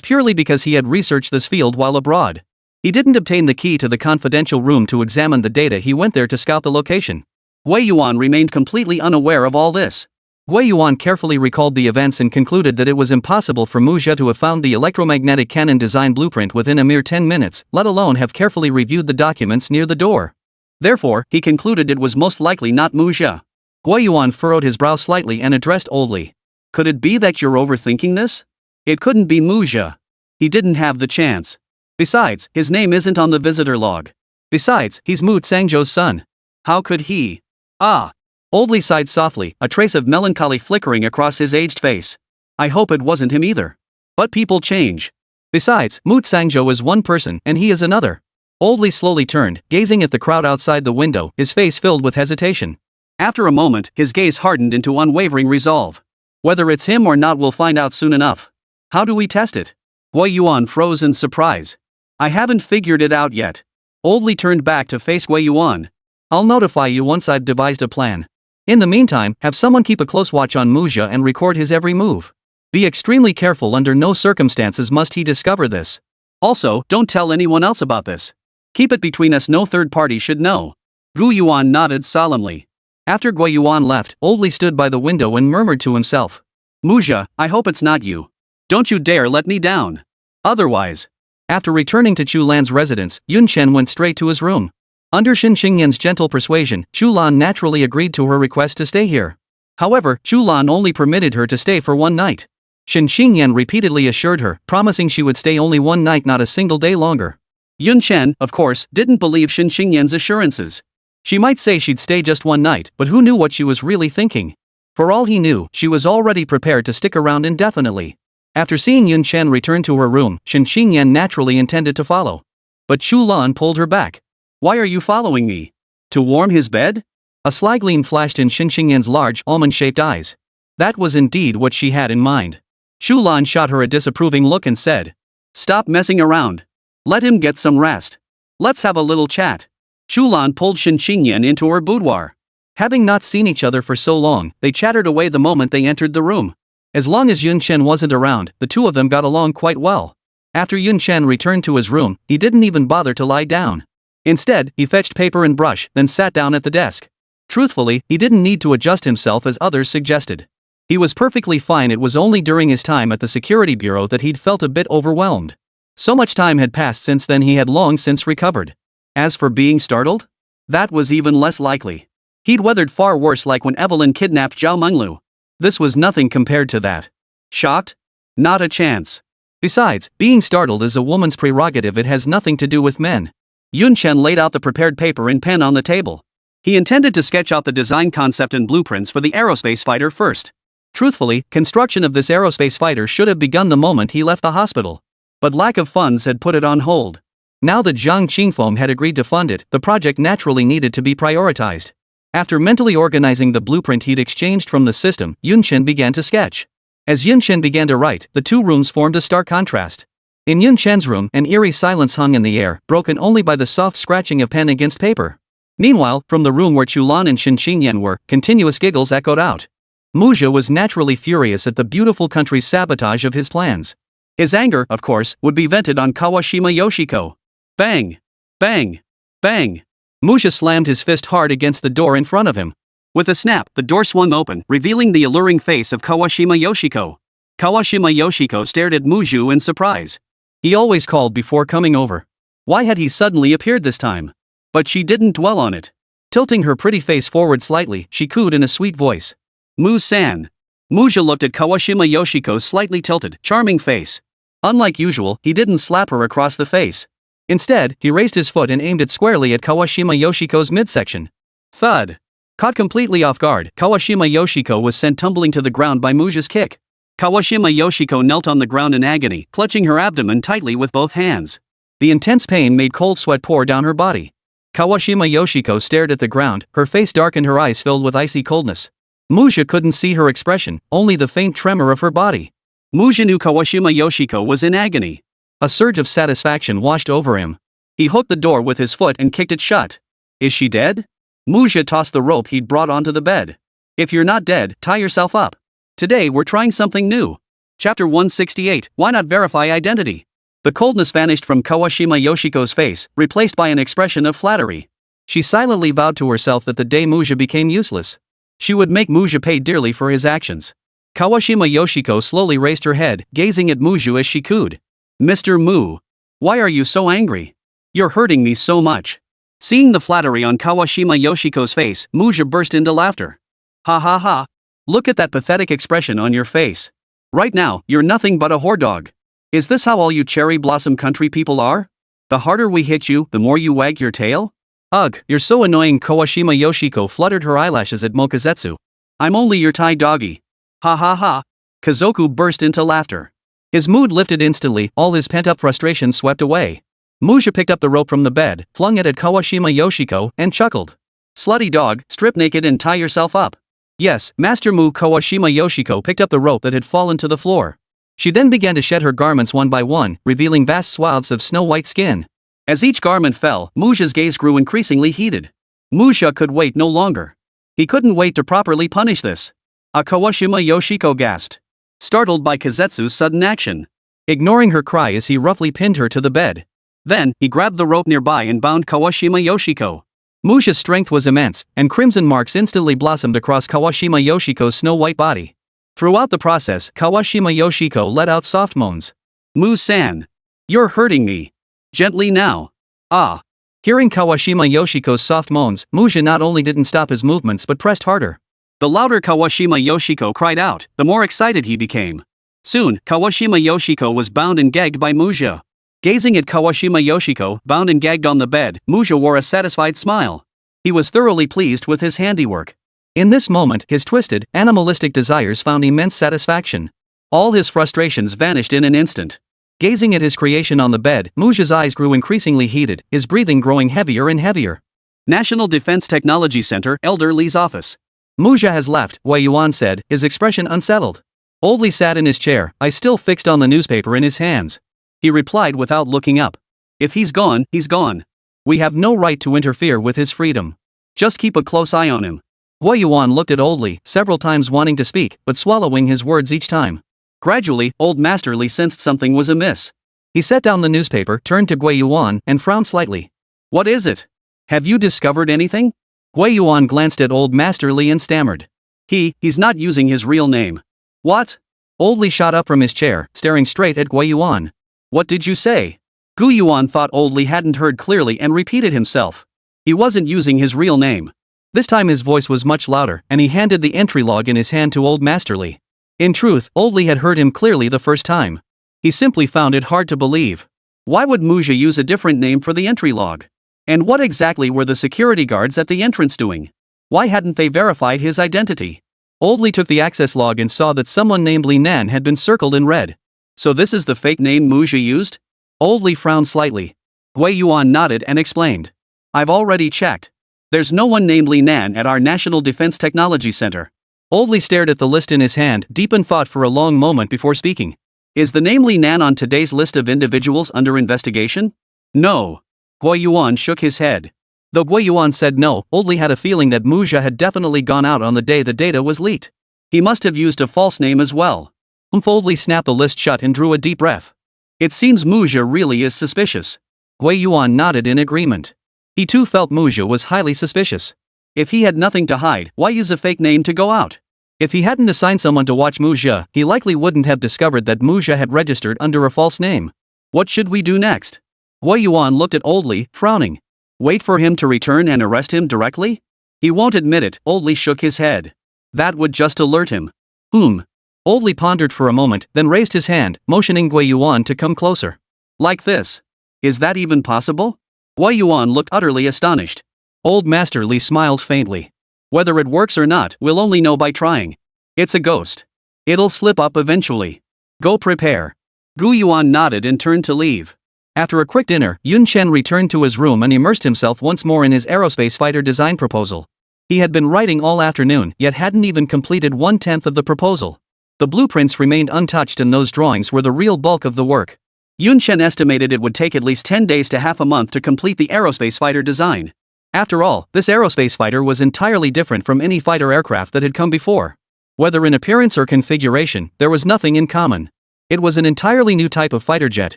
purely because he had researched this field while abroad. He didn't obtain the key to the confidential room to examine the data. He went there to scout the location. Gui Yuan remained completely unaware of all this. Gui Yuan carefully recalled the events and concluded that it was impossible for Muzha to have found the electromagnetic cannon design blueprint within a mere 10 minutes, let alone have carefully reviewed the documents near the door. Therefore, he concluded it was most likely not Muzha. Gui Yuan furrowed his brow slightly and addressed Old Li. Could it be that you're overthinking this? It couldn't be Muzha. He didn't have the chance. Besides, his name isn't on the visitor log. Besides, he's Mu Sangzhou's son. How could he? Ah! Old Li sighed softly, a trace of melancholy flickering across his aged face. I hope it wasn't him either. But people change. Besides, Mu Sangzhou is one person and he is another. Old Li slowly turned, gazing at the crowd outside the window, his face filled with hesitation. After a moment, his gaze hardened into unwavering resolve. Whether it's him or not, we'll find out soon enough. How do we test it? Gui Yuan froze in surprise. I haven't figured it out yet. Old Li turned back to face Gui Yuan. I'll notify you once I've devised a plan. In the meantime, have someone keep a close watch on Muzha and record his every move. Be extremely careful. Under no circumstances must he discover this. Also, don't tell anyone else about this. Keep it between us. No third party should know. Gui Yuan nodded solemnly. After Gui Yuan left, Old Li stood by the window and murmured to himself. Muzha, I hope it's not you. Don't you dare let me down. Otherwise. After returning to Chu Lan's residence, Yun Chen went straight to his room. Under Shen Xingyan's gentle persuasion, Chu Lan naturally agreed to her request to stay here. However, Chu Lan only permitted her to stay for one night. Shen Xingyan repeatedly assured her, promising she would stay only one night, not a single day longer. Yun Chen, of course, didn't believe Shen Xingyan's assurances. She might say she'd stay just one night, but who knew what she was really thinking? For all he knew, she was already prepared to stick around indefinitely. After seeing Yun Chen return to her room, Shen Xingyan naturally intended to follow. But Chu Lan pulled her back. Why are you following me? To warm his bed? A sly gleam flashed in Shen Xingyan's large, almond-shaped eyes. That was indeed what she had in mind. Chu Lan shot her a disapproving look and said, "Stop messing around. Let him get some rest. Let's have a little chat." Chu Lan pulled Shen Xingyan into her boudoir. Having not seen each other for so long, they chattered away the moment they entered the room. As long as Yun Chen wasn't around, the two of them got along quite well. After Yun Chen returned to his room, he didn't even bother to lie down. Instead, he fetched paper and brush, then sat down at the desk. Truthfully, he didn't need to adjust himself as others suggested. He was perfectly fine. It was only during his time at the security bureau that he'd felt a bit overwhelmed. So much time had passed since then, he had long since recovered. As for being startled? That was even less likely. He'd weathered far worse, like when Evelyn kidnapped Zhao Menglu. This was nothing compared to that. Shocked? Not a chance. Besides, being startled is a woman's prerogative. It has nothing to do with men. Yun Chen laid out the prepared paper and pen on the table. He intended to sketch out the design concept and blueprints for the aerospace fighter first. Truthfully, construction of this aerospace fighter should have begun the moment he left the hospital. But lack of funds had put it on hold. Now that Zhang Qingfeng had agreed to fund it, the project naturally needed to be prioritized. After mentally organizing the blueprint he'd exchanged from the system, Yun Chen began to sketch. As Yun Chen began to write, the two rooms formed a stark contrast. In Yun Chen's room, an eerie silence hung in the air, broken only by the soft scratching of pen against paper. Meanwhile, from the room where Chu Lan and Shen Xingyan were, continuous giggles echoed out. Muzha was naturally furious at the beautiful country's sabotage of his plans. His anger, of course, would be vented on Kawashima Yoshiko. Bang! Bang! Bang! Muzha slammed his fist hard against the door in front of him. With a snap, the door swung open, revealing the alluring face of Kawashima Yoshiko. Kawashima Yoshiko stared at Muzha in surprise. He always called before coming over. Why had he suddenly appeared this time? But she didn't dwell on it. Tilting her pretty face forward slightly, she cooed in a sweet voice. Mu-san. Muzha looked at Kawashima Yoshiko's slightly tilted, charming face. Unlike usual, he didn't slap her across the face. Instead, he raised his foot and aimed it squarely at Kawashima Yoshiko's midsection. Thud. Caught completely off guard, Kawashima Yoshiko was sent tumbling to the ground by Muzha's kick. Kawashima Yoshiko knelt on the ground in agony, clutching her abdomen tightly with both hands. The intense pain made cold sweat pour down her body. Kawashima Yoshiko stared at the ground, her face dark and her eyes filled with icy coldness. Muzha couldn't see her expression, only the faint tremor of her body. Muzha knew Kawashima Yoshiko was in agony. A surge of satisfaction washed over him. He hooked the door with his foot and kicked it shut. Is she dead? Muzha tossed the rope he'd brought onto the bed. If you're not dead, tie yourself up. Today we're trying something new. Chapter 168, Why Not Verify Identity? The coldness vanished from Kawashima Yoshiko's face, replaced by an expression of flattery. She silently vowed to herself that the day Muzha became useless, she would make Muzha pay dearly for his actions. Kawashima Yoshiko slowly raised her head, gazing at Muzha as she cooed. Mr. Mu. Why are you so angry? You're hurting me so much. Seeing the flattery on Kawashima Yoshiko's face, Muzha burst into laughter. Ha ha ha. Look at that pathetic expression on your face. Right now, you're nothing but a whore dog. Is this how all you cherry blossom country people are? The harder we hit you, the more you wag your tail? Ugh, you're so annoying. Kawashima Yoshiko fluttered her eyelashes at Mokazetsu. I'm only your Thai doggy. Ha ha ha. Kazoku burst into laughter. His mood lifted instantly, all his pent-up frustration swept away. Muzha picked up the rope from the bed, flung it at Kawashima Yoshiko, and chuckled. Slutty dog, strip naked and tie yourself up. Yes, Master Mu. Kawashima Yoshiko picked up the rope that had fallen to the floor. She then began to shed her garments one by one, revealing vast swaths of snow-white skin. As each garment fell, Muzha's gaze grew increasingly heated. Muzha could wait no longer. He couldn't wait to properly punish this. Kawashima Yoshiko gasped, startled by Kazetsu's sudden action. Ignoring her cry as he roughly pinned her to the bed. Then, he grabbed the rope nearby and bound Kawashima Yoshiko. Muzha's strength was immense, and crimson marks instantly blossomed across Kawashima Yoshiko's snow-white body. Throughout the process, Kawashima Yoshiko let out soft moans. Mu-san. You're hurting me. Gently now. Ah. Hearing Kawashima Yoshiko's soft moans, Muja not only didn't stop his movements but pressed harder. The louder Kawashima Yoshiko cried out, the more excited he became. Soon, Kawashima Yoshiko was bound and gagged by Muja. Gazing at Kawashima Yoshiko, bound and gagged on the bed, Muja wore a satisfied smile. He was thoroughly pleased with his handiwork. In this moment, his twisted, animalistic desires found immense satisfaction. All his frustrations vanished in an instant. Gazing at his creation on the bed, Muja's eyes grew increasingly heated, his breathing growing heavier and heavier. National Defense Technology Center, Elder Lee's office. Muja has left, Wei Yuan said, his expression unsettled. Old Lee sat in his chair, eyes still fixed on the newspaper in his hands. He replied without looking up. If he's gone, he's gone. We have no right to interfere with his freedom. Just keep a close eye on him. Wei Yuan looked at Old Lee, several times wanting to speak, but swallowing his words each time. Gradually, Old Master Lee sensed something was amiss. He set down the newspaper, turned to Wei Yuan, and frowned slightly. What is it? Have you discovered anything? Wei Yuan glanced at Old Master Lee and stammered. He's not using his real name. What? Old Lee shot up from his chair, staring straight at Wei Yuan. What did you say? Gu Yuan thought Old Lee hadn't heard clearly and repeated himself. He wasn't using his real name. This time his voice was much louder, and he handed the entry log in his hand to Old Master Lee. In truth, Old Lee had heard him clearly the first time. He simply found it hard to believe. Why would Muja use a different name for the entry log? And what exactly were the security guards at the entrance doing? Why hadn't they verified his identity? Old Lee took the access log and saw that someone named Li Nan had been circled in red. So this is the fake name Muja used? Old Lee frowned slightly. Wei Yuan nodded and explained. I've already checked. There's no one named Li Nan at our National Defense Technology Center. Old Lee stared at the list in his hand, deep in thought for a long moment before speaking. Is the name Li Nan on today's list of individuals under investigation? No. Wei Yuan shook his head. Though Wei Yuan said no, Old Lee had a feeling that Muja had definitely gone out on the day the data was leaked. He must have used a false name as well. Old Lee snapped the list shut and drew a deep breath. It seems Muja really is suspicious. Wei Yuan nodded in agreement. He too felt Muja was highly suspicious. If he had nothing to hide, why use a fake name to go out? If he hadn't assigned someone to watch Muja, he likely wouldn't have discovered that Muja had registered under a false name. What should we do next? Wei Yuan looked at Old Lee, frowning. Wait for him to return and arrest him directly? He won't admit it. Old Lee shook his head. That would just alert him. Old Lee pondered for a moment, then raised his hand, motioning Wei Yuan to come closer. Like this. Is that even possible? Wei Yuan looked utterly astonished. Old Master Lee smiled faintly. Whether it works or not, we'll only know by trying. It's a ghost. It'll slip up eventually. Go prepare. Gu Yuan nodded and turned to leave. After a quick dinner, Chen returned to his room and immersed himself once more in his aerospace fighter design proposal. He had been writing all afternoon, yet hadn't even completed 1/10 of the proposal. The blueprints remained untouched and those drawings were the real bulk of the work. Chen estimated it would take at least 10 days to half a month to complete the aerospace fighter design. After all, this aerospace fighter was entirely different from any fighter aircraft that had come before. Whether in appearance or configuration, there was nothing in common. It was an entirely new type of fighter jet,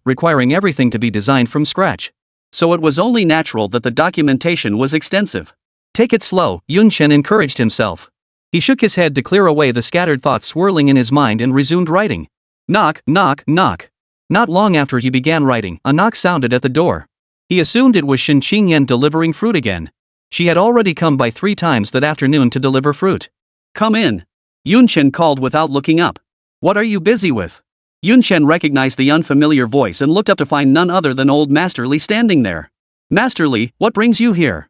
requiring everything to be designed from scratch. So it was only natural that the documentation was extensive. Take it slow, Chen encouraged himself. He shook his head to clear away the scattered thoughts swirling in his mind and resumed writing. Knock, knock, knock. Not long after he began writing, a knock sounded at the door. He assumed it was Shen Qingyan delivering fruit again. She had already come by 3 times that afternoon to deliver fruit. Come in. Chen called without looking up. What are you busy with? Chen recognized the unfamiliar voice and looked up to find none other than old Master Lee standing there. Master Lee, what brings you here?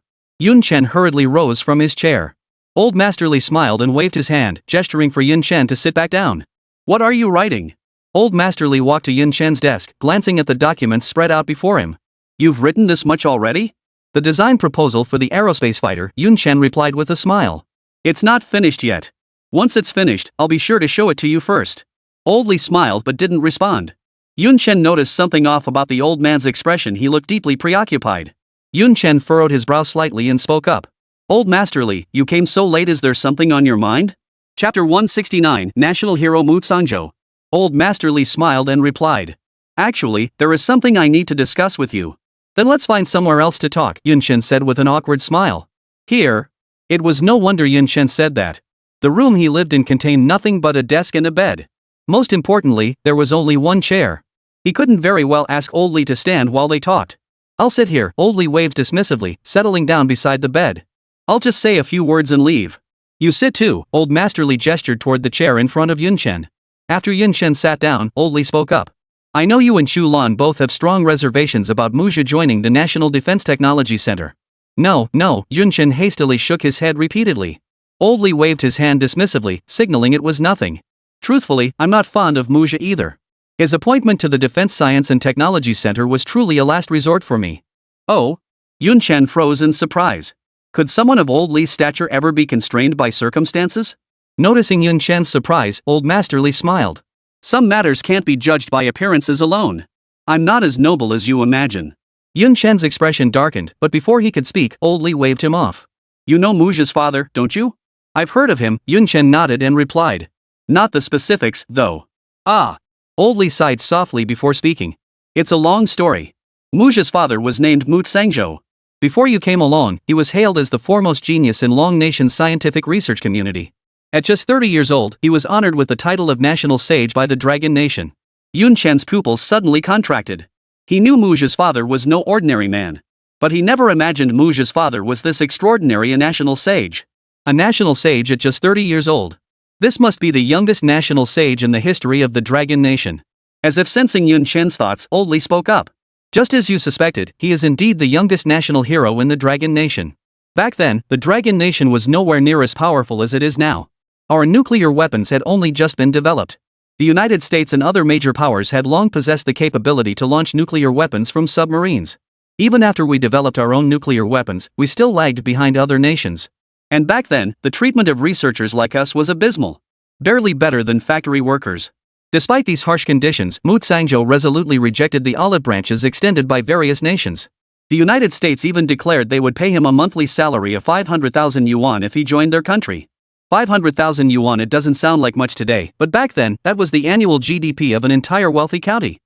Chen hurriedly rose from his chair. Old Master Lee smiled and waved his hand, gesturing for Chen to sit back down. What are you writing? Old Master Lee walked to Chen's desk, glancing at the documents spread out before him. You've written this much already? The design proposal for the aerospace fighter, Chen replied with a smile. It's not finished yet. Once it's finished, I'll be sure to show it to you first. Old Lee smiled but didn't respond. Chen noticed something off about the old man's expression. He looked deeply preoccupied. Chen furrowed his brow slightly and spoke up. Old Master Lee, you came so late. Is there something on your mind? Chapter 169, National Hero Mu Sangzhou. Old Master Lee smiled and replied. Actually, there is something I need to discuss with you. Then let's find somewhere else to talk, Chen said with an awkward smile. Here? It was no wonder Chen said that. The room he lived in contained nothing but a desk and a bed. Most importantly, there was only one chair. He couldn't very well ask Old Li to stand while they talked. "I'll sit here," Old Li waved dismissively, settling down beside the bed. "I'll just say a few words and leave." "You sit too," Old Master Li gestured toward the chair in front of Yun Chen. After Yun Chen sat down, Old Li spoke up. "I know you and Chu Lan both have strong reservations about Muzha joining the National Defense Technology Center." No, Yun Chen hastily shook his head repeatedly. Old Li waved his hand dismissively, signaling it was nothing. "Truthfully, I'm not fond of Muzha either. His appointment to the Defense Science and Technology Center was truly a last resort for me." "Oh?" Yun Chen froze in surprise. Could someone of Old Li's stature ever be constrained by circumstances? Noticing Yun Chen's surprise, Old Master Li smiled. "Some matters can't be judged by appearances alone. I'm not as noble as you imagine." Yun Chen's expression darkened, but before he could speak, Old Li waved him off. "You know Muzha's father, don't you?" "I've heard of him," Yun Chen nodded and replied. "Not the specifics, though." "Ah." Old Li sighed softly before speaking. "It's a long story. Muzha's father was named Mu Tsangzhou. Before you came along, he was hailed as the foremost genius in Long Nation's scientific research community. At just 30 years old, he was honored with the title of National Sage by the Dragon Nation." Yun Chen's pupils suddenly contracted. He knew Muzha's father was no ordinary man. But he never imagined Muzha's father was this extraordinary a national sage. A national sage at just 30 years old. This must be the youngest national sage in the history of the Dragon Nation. As if sensing Yun Chen's thoughts, Old Li spoke up. "Just as you suspected, he is indeed the youngest national hero in the Dragon Nation. Back then, the Dragon Nation was nowhere near as powerful as it is now. Our nuclear weapons had only just been developed. The United States and other major powers had long possessed the capability to launch nuclear weapons from submarines. Even after we developed our own nuclear weapons, we still lagged behind other nations. And back then, the treatment of researchers like us was abysmal. Barely better than factory workers. Despite these harsh conditions, Mu Tsangzhou resolutely rejected the olive branches extended by various nations. The United States even declared they would pay him a monthly salary of 500,000 yuan if he joined their country. 500,000 yuan, it doesn't sound like much today, but back then, that was the annual GDP of an entire wealthy county.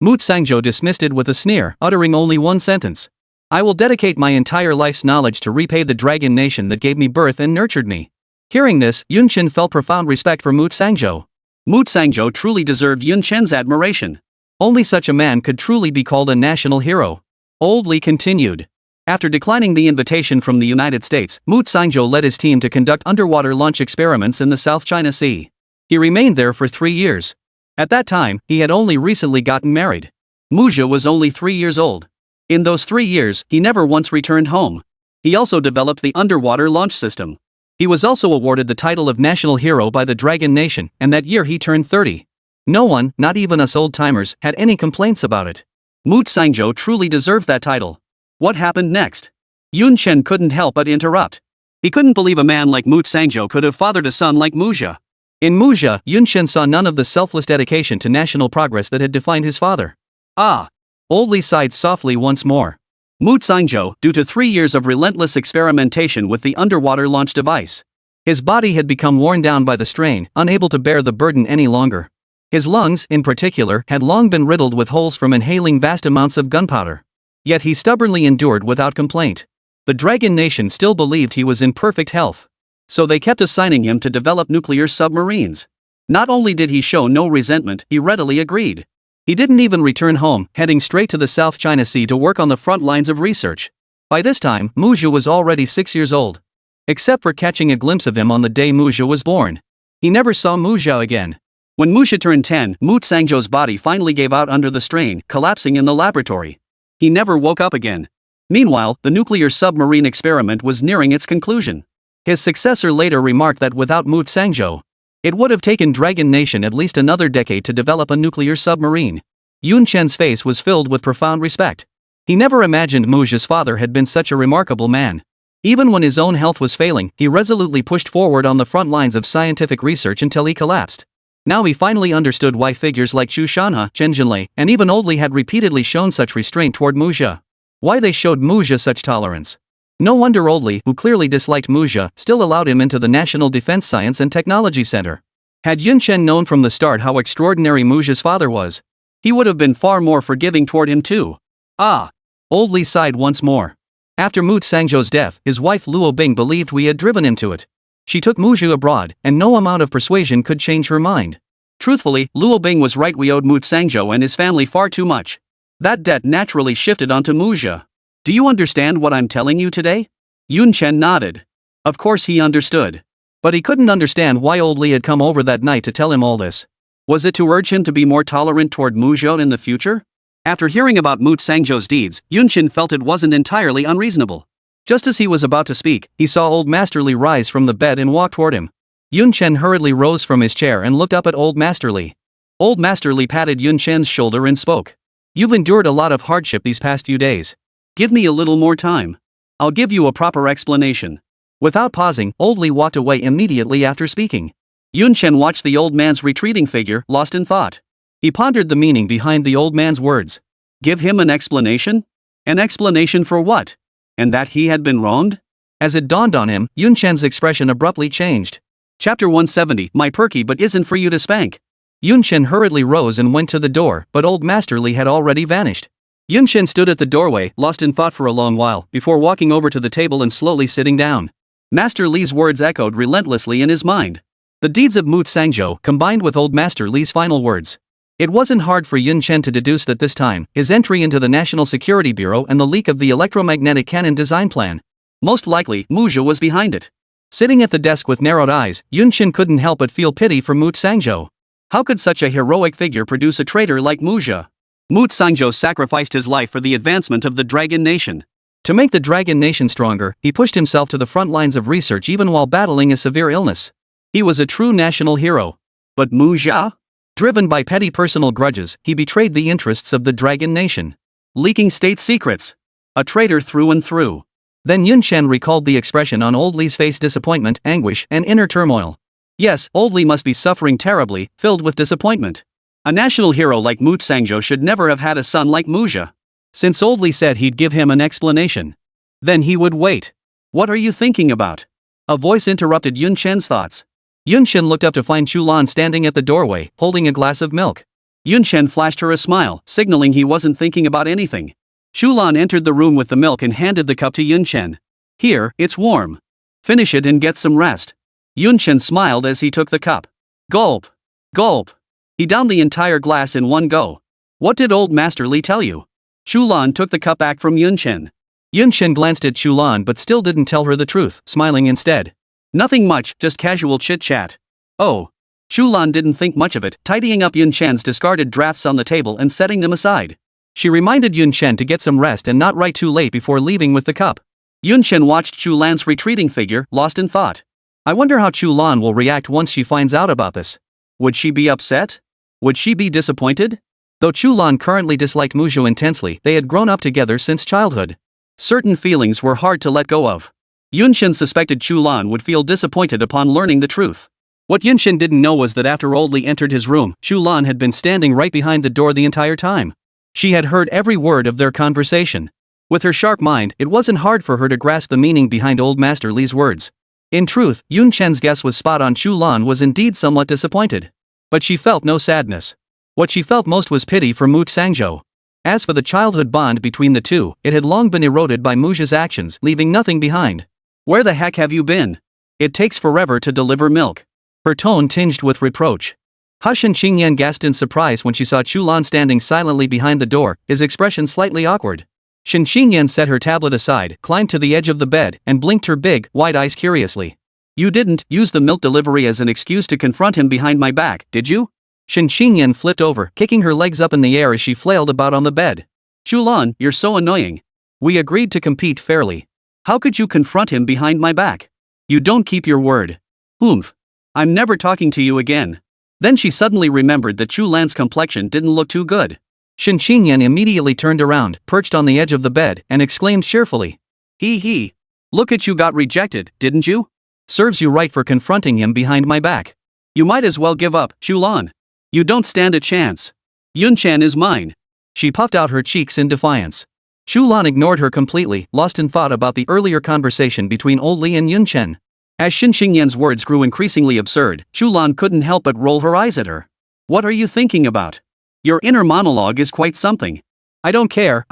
Mu Tsangzhou dismissed it with a sneer, uttering only one sentence. "I will dedicate my entire life's knowledge to repay the Dragon Nation that gave me birth and nurtured me." Hearing this, Yun Chen felt profound respect for Mu Tsangzhou. Mu Tsangzhou truly deserved Yun Chen's admiration. Only such a man could truly be called a national hero. Old Li continued. After declining the invitation from the United States, Mu Tsangzhou led his team to conduct underwater launch experiments in the South China Sea. He remained there for 3 years. At that time, he had only recently gotten married. Muzha was only 3 years old. In those 3 years, he never once returned home. He also developed the underwater launch system. He was also awarded the title of National Hero by the Dragon Nation, and that year he turned 30. No one, not even us old-timers, had any complaints about it. Mu Tsangzhou truly deserved that title. What happened next? Yun Chen couldn't help but interrupt. He couldn't believe a man like Mu Tsangzhou could have fathered a son like Muzha. In Muzha, Yun Chen saw none of the selfless dedication to national progress that had defined his father. "Ah." Old Li sighed softly once more. Mu Tsangzhou, due to 3 years of relentless experimentation with the underwater launch device. His body had become worn down by the strain, unable to bear the burden any longer. His lungs, in particular, had long been riddled with holes from inhaling vast amounts of gunpowder. Yet he stubbornly endured without complaint. The Dragon Nation still believed he was in perfect health. So they kept assigning him to develop nuclear submarines. Not only did he show no resentment, he readily agreed. He didn't even return home, heading straight to the South China Sea to work on the front lines of research. By this time, Muzha was already 6 years old. Except for catching a glimpse of him on the day Muzha was born. He never saw Muzha again. When Muzha turned 10, Mu Tsangzhou's body finally gave out under the strain, collapsing in the laboratory. He never woke up again. Meanwhile, the nuclear submarine experiment was nearing its conclusion. His successor later remarked that without Mu Tsangzhou, it would have taken Dragon Nation at least another decade to develop a nuclear submarine. Yun Chen's face was filled with profound respect. He never imagined Muzha's father had been such a remarkable man. Even when his own health was failing, he resolutely pushed forward on the front lines of scientific research until he collapsed. Now he finally understood why figures like Chu Lan, Chen Jinlei, and even Old Li had repeatedly shown such restraint toward Muzha. Why they showed Muzha such tolerance. No wonder Old Li, who clearly disliked Muzha, still allowed him into the National Defense Science and Technology Center. Had Yun Chen known from the start how extraordinary Muzha's father was, he would have been far more forgiving toward him too. "Ah." Old Li sighed once more. After Mu Tsangzhou's death, his wife Luo Bing believed we had driven him to it. She took Muzhu abroad, and no amount of persuasion could change her mind. Truthfully, Luo Bing was right, we owed Mu Sangzhou and his family far too much. That debt naturally shifted onto Muzha. Do you understand what I'm telling you today? Yun Chen nodded. Of course he understood. But he couldn't understand why old Li had come over that night to tell him all this. Was it to urge him to be more tolerant toward Muzhou in the future? After hearing about Mu Sangzhou's deeds, Yun Chen felt it wasn't entirely unreasonable. Just as he was about to speak, he saw old Master Li rise from the bed and walk toward him. Yun Chen hurriedly rose from his chair and looked up at old Master Li. Old Master Li patted Yun Chen's shoulder and spoke. You've endured a lot of hardship these past few days. Give me a little more time. I'll give you a proper explanation. Without pausing, old Li walked away immediately after speaking. Yun Chen watched the old man's retreating figure, lost in thought. He pondered the meaning behind the old man's words. Give him an explanation? An explanation for what? And that he had been wronged? As it dawned on him, Yun Chen's expression abruptly changed. Chapter 170, My perky but isn't for you to spank. Yun Chen hurriedly rose and went to the door, but old Master Li had already vanished. Yun Chen stood at the doorway, lost in thought for a long while, before walking over to the table and slowly sitting down. Master Li's words echoed relentlessly in his mind. The deeds of Mu Sangzhou combined with old Master Li's final words. It wasn't hard for Yun Chen to deduce that this time, his entry into the National Security Bureau and the leak of the electromagnetic cannon design plan. Most likely, Muzha was behind it. Sitting at the desk with narrowed eyes, Yun Chen couldn't help but feel pity for Mu Sangzhou. How could such a heroic figure produce a traitor like Muzha? Mu Sangzhou sacrificed his life for the advancement of the Dragon Nation. To make the Dragon Nation stronger, he pushed himself to the front lines of research even while battling a severe illness. He was a true national hero. But Muzha? Driven by petty personal grudges, he betrayed the interests of the Dragon Nation. Leaking state secrets. A traitor through and through. Then Yun Chen recalled the expression on old Li's face: disappointment, anguish, and inner turmoil. Yes, old Li must be suffering terribly, filled with disappointment. A national hero like Mu Sangzhou should never have had a son like Muzha. Since old Li said he'd give him an explanation, then he would wait. What are you thinking about? A voice interrupted Yun Chen's thoughts. Yun Chen looked up to find Chu Lan standing at the doorway, holding a glass of milk. Yun Chen flashed her a smile, signaling he wasn't thinking about anything. Chu Lan entered the room with the milk and handed the cup to Yun Chen. Here, it's warm. Finish it and get some rest. Yun Chen smiled as he took the cup. Gulp. Gulp. He downed the entire glass in one go. What did old Master Li tell you? Chu Lan took the cup back from Yun Chen. Yun Chen glanced at Chu Lan but still didn't tell her the truth, smiling instead. Nothing much, just casual chit-chat. Oh. Chu Lan didn't think much of it, tidying up Yun Chen's discarded drafts on the table and setting them aside. She reminded Yun Chen to get some rest and not write too late before leaving with the cup. Yun Chen watched Chu Lan's retreating figure, lost in thought. I wonder how Chu Lan will react once she finds out about this. Would she be upset? Would she be disappointed? Though Chu Lan currently disliked Muzhou intensely, they had grown up together since childhood. Certain feelings were hard to let go of. Yun Chen suspected Chu Lan would feel disappointed upon learning the truth. What Yun Chen didn't know was that after old Li entered his room, Chu Lan had been standing right behind the door the entire time. She had heard every word of their conversation. With her sharp mind, it wasn't hard for her to grasp the meaning behind old Master Li's words. In truth, Yun Chen's guess was spot on. Chu Lan was indeed somewhat disappointed. But she felt no sadness. What she felt most was pity for Mu Sangzhou. As for the childhood bond between the two, it had long been eroded by Muzha's actions, leaving nothing behind. Where the heck have you been? It takes forever to deliver milk. Her tone tinged with reproach. Hush, and Xingyan gasped in surprise when she saw Chu Lan standing silently behind the door, his expression slightly awkward. Xingyan set her tablet aside, climbed to the edge of the bed, and blinked her big, wide eyes curiously. You didn't use the milk delivery as an excuse to confront him behind my back, did you? Xingyan flipped over, kicking her legs up in the air as she flailed about on the bed. Chu Lan, you're so annoying. We agreed to compete fairly. How could you confront him behind my back? You don't keep your word. Oomph. I'm never talking to you again. Then she suddenly remembered that Chu Lan's complexion didn't look too good. Xingyan immediately turned around, perched on the edge of the bed, and exclaimed cheerfully. He. Look at you, got rejected, didn't you? Serves you right for confronting him behind my back. You might as well give up, Chu Lan. You don't stand a chance. Yun Chen is mine. She puffed out her cheeks in defiance. Chu Lan ignored her completely, lost in thought about the earlier conversation between old Li and Yun Chen. As Xingyan's words grew increasingly absurd, Chu Lan couldn't help but roll her eyes at her. What are you thinking about? Your inner monologue is quite something. I don't care.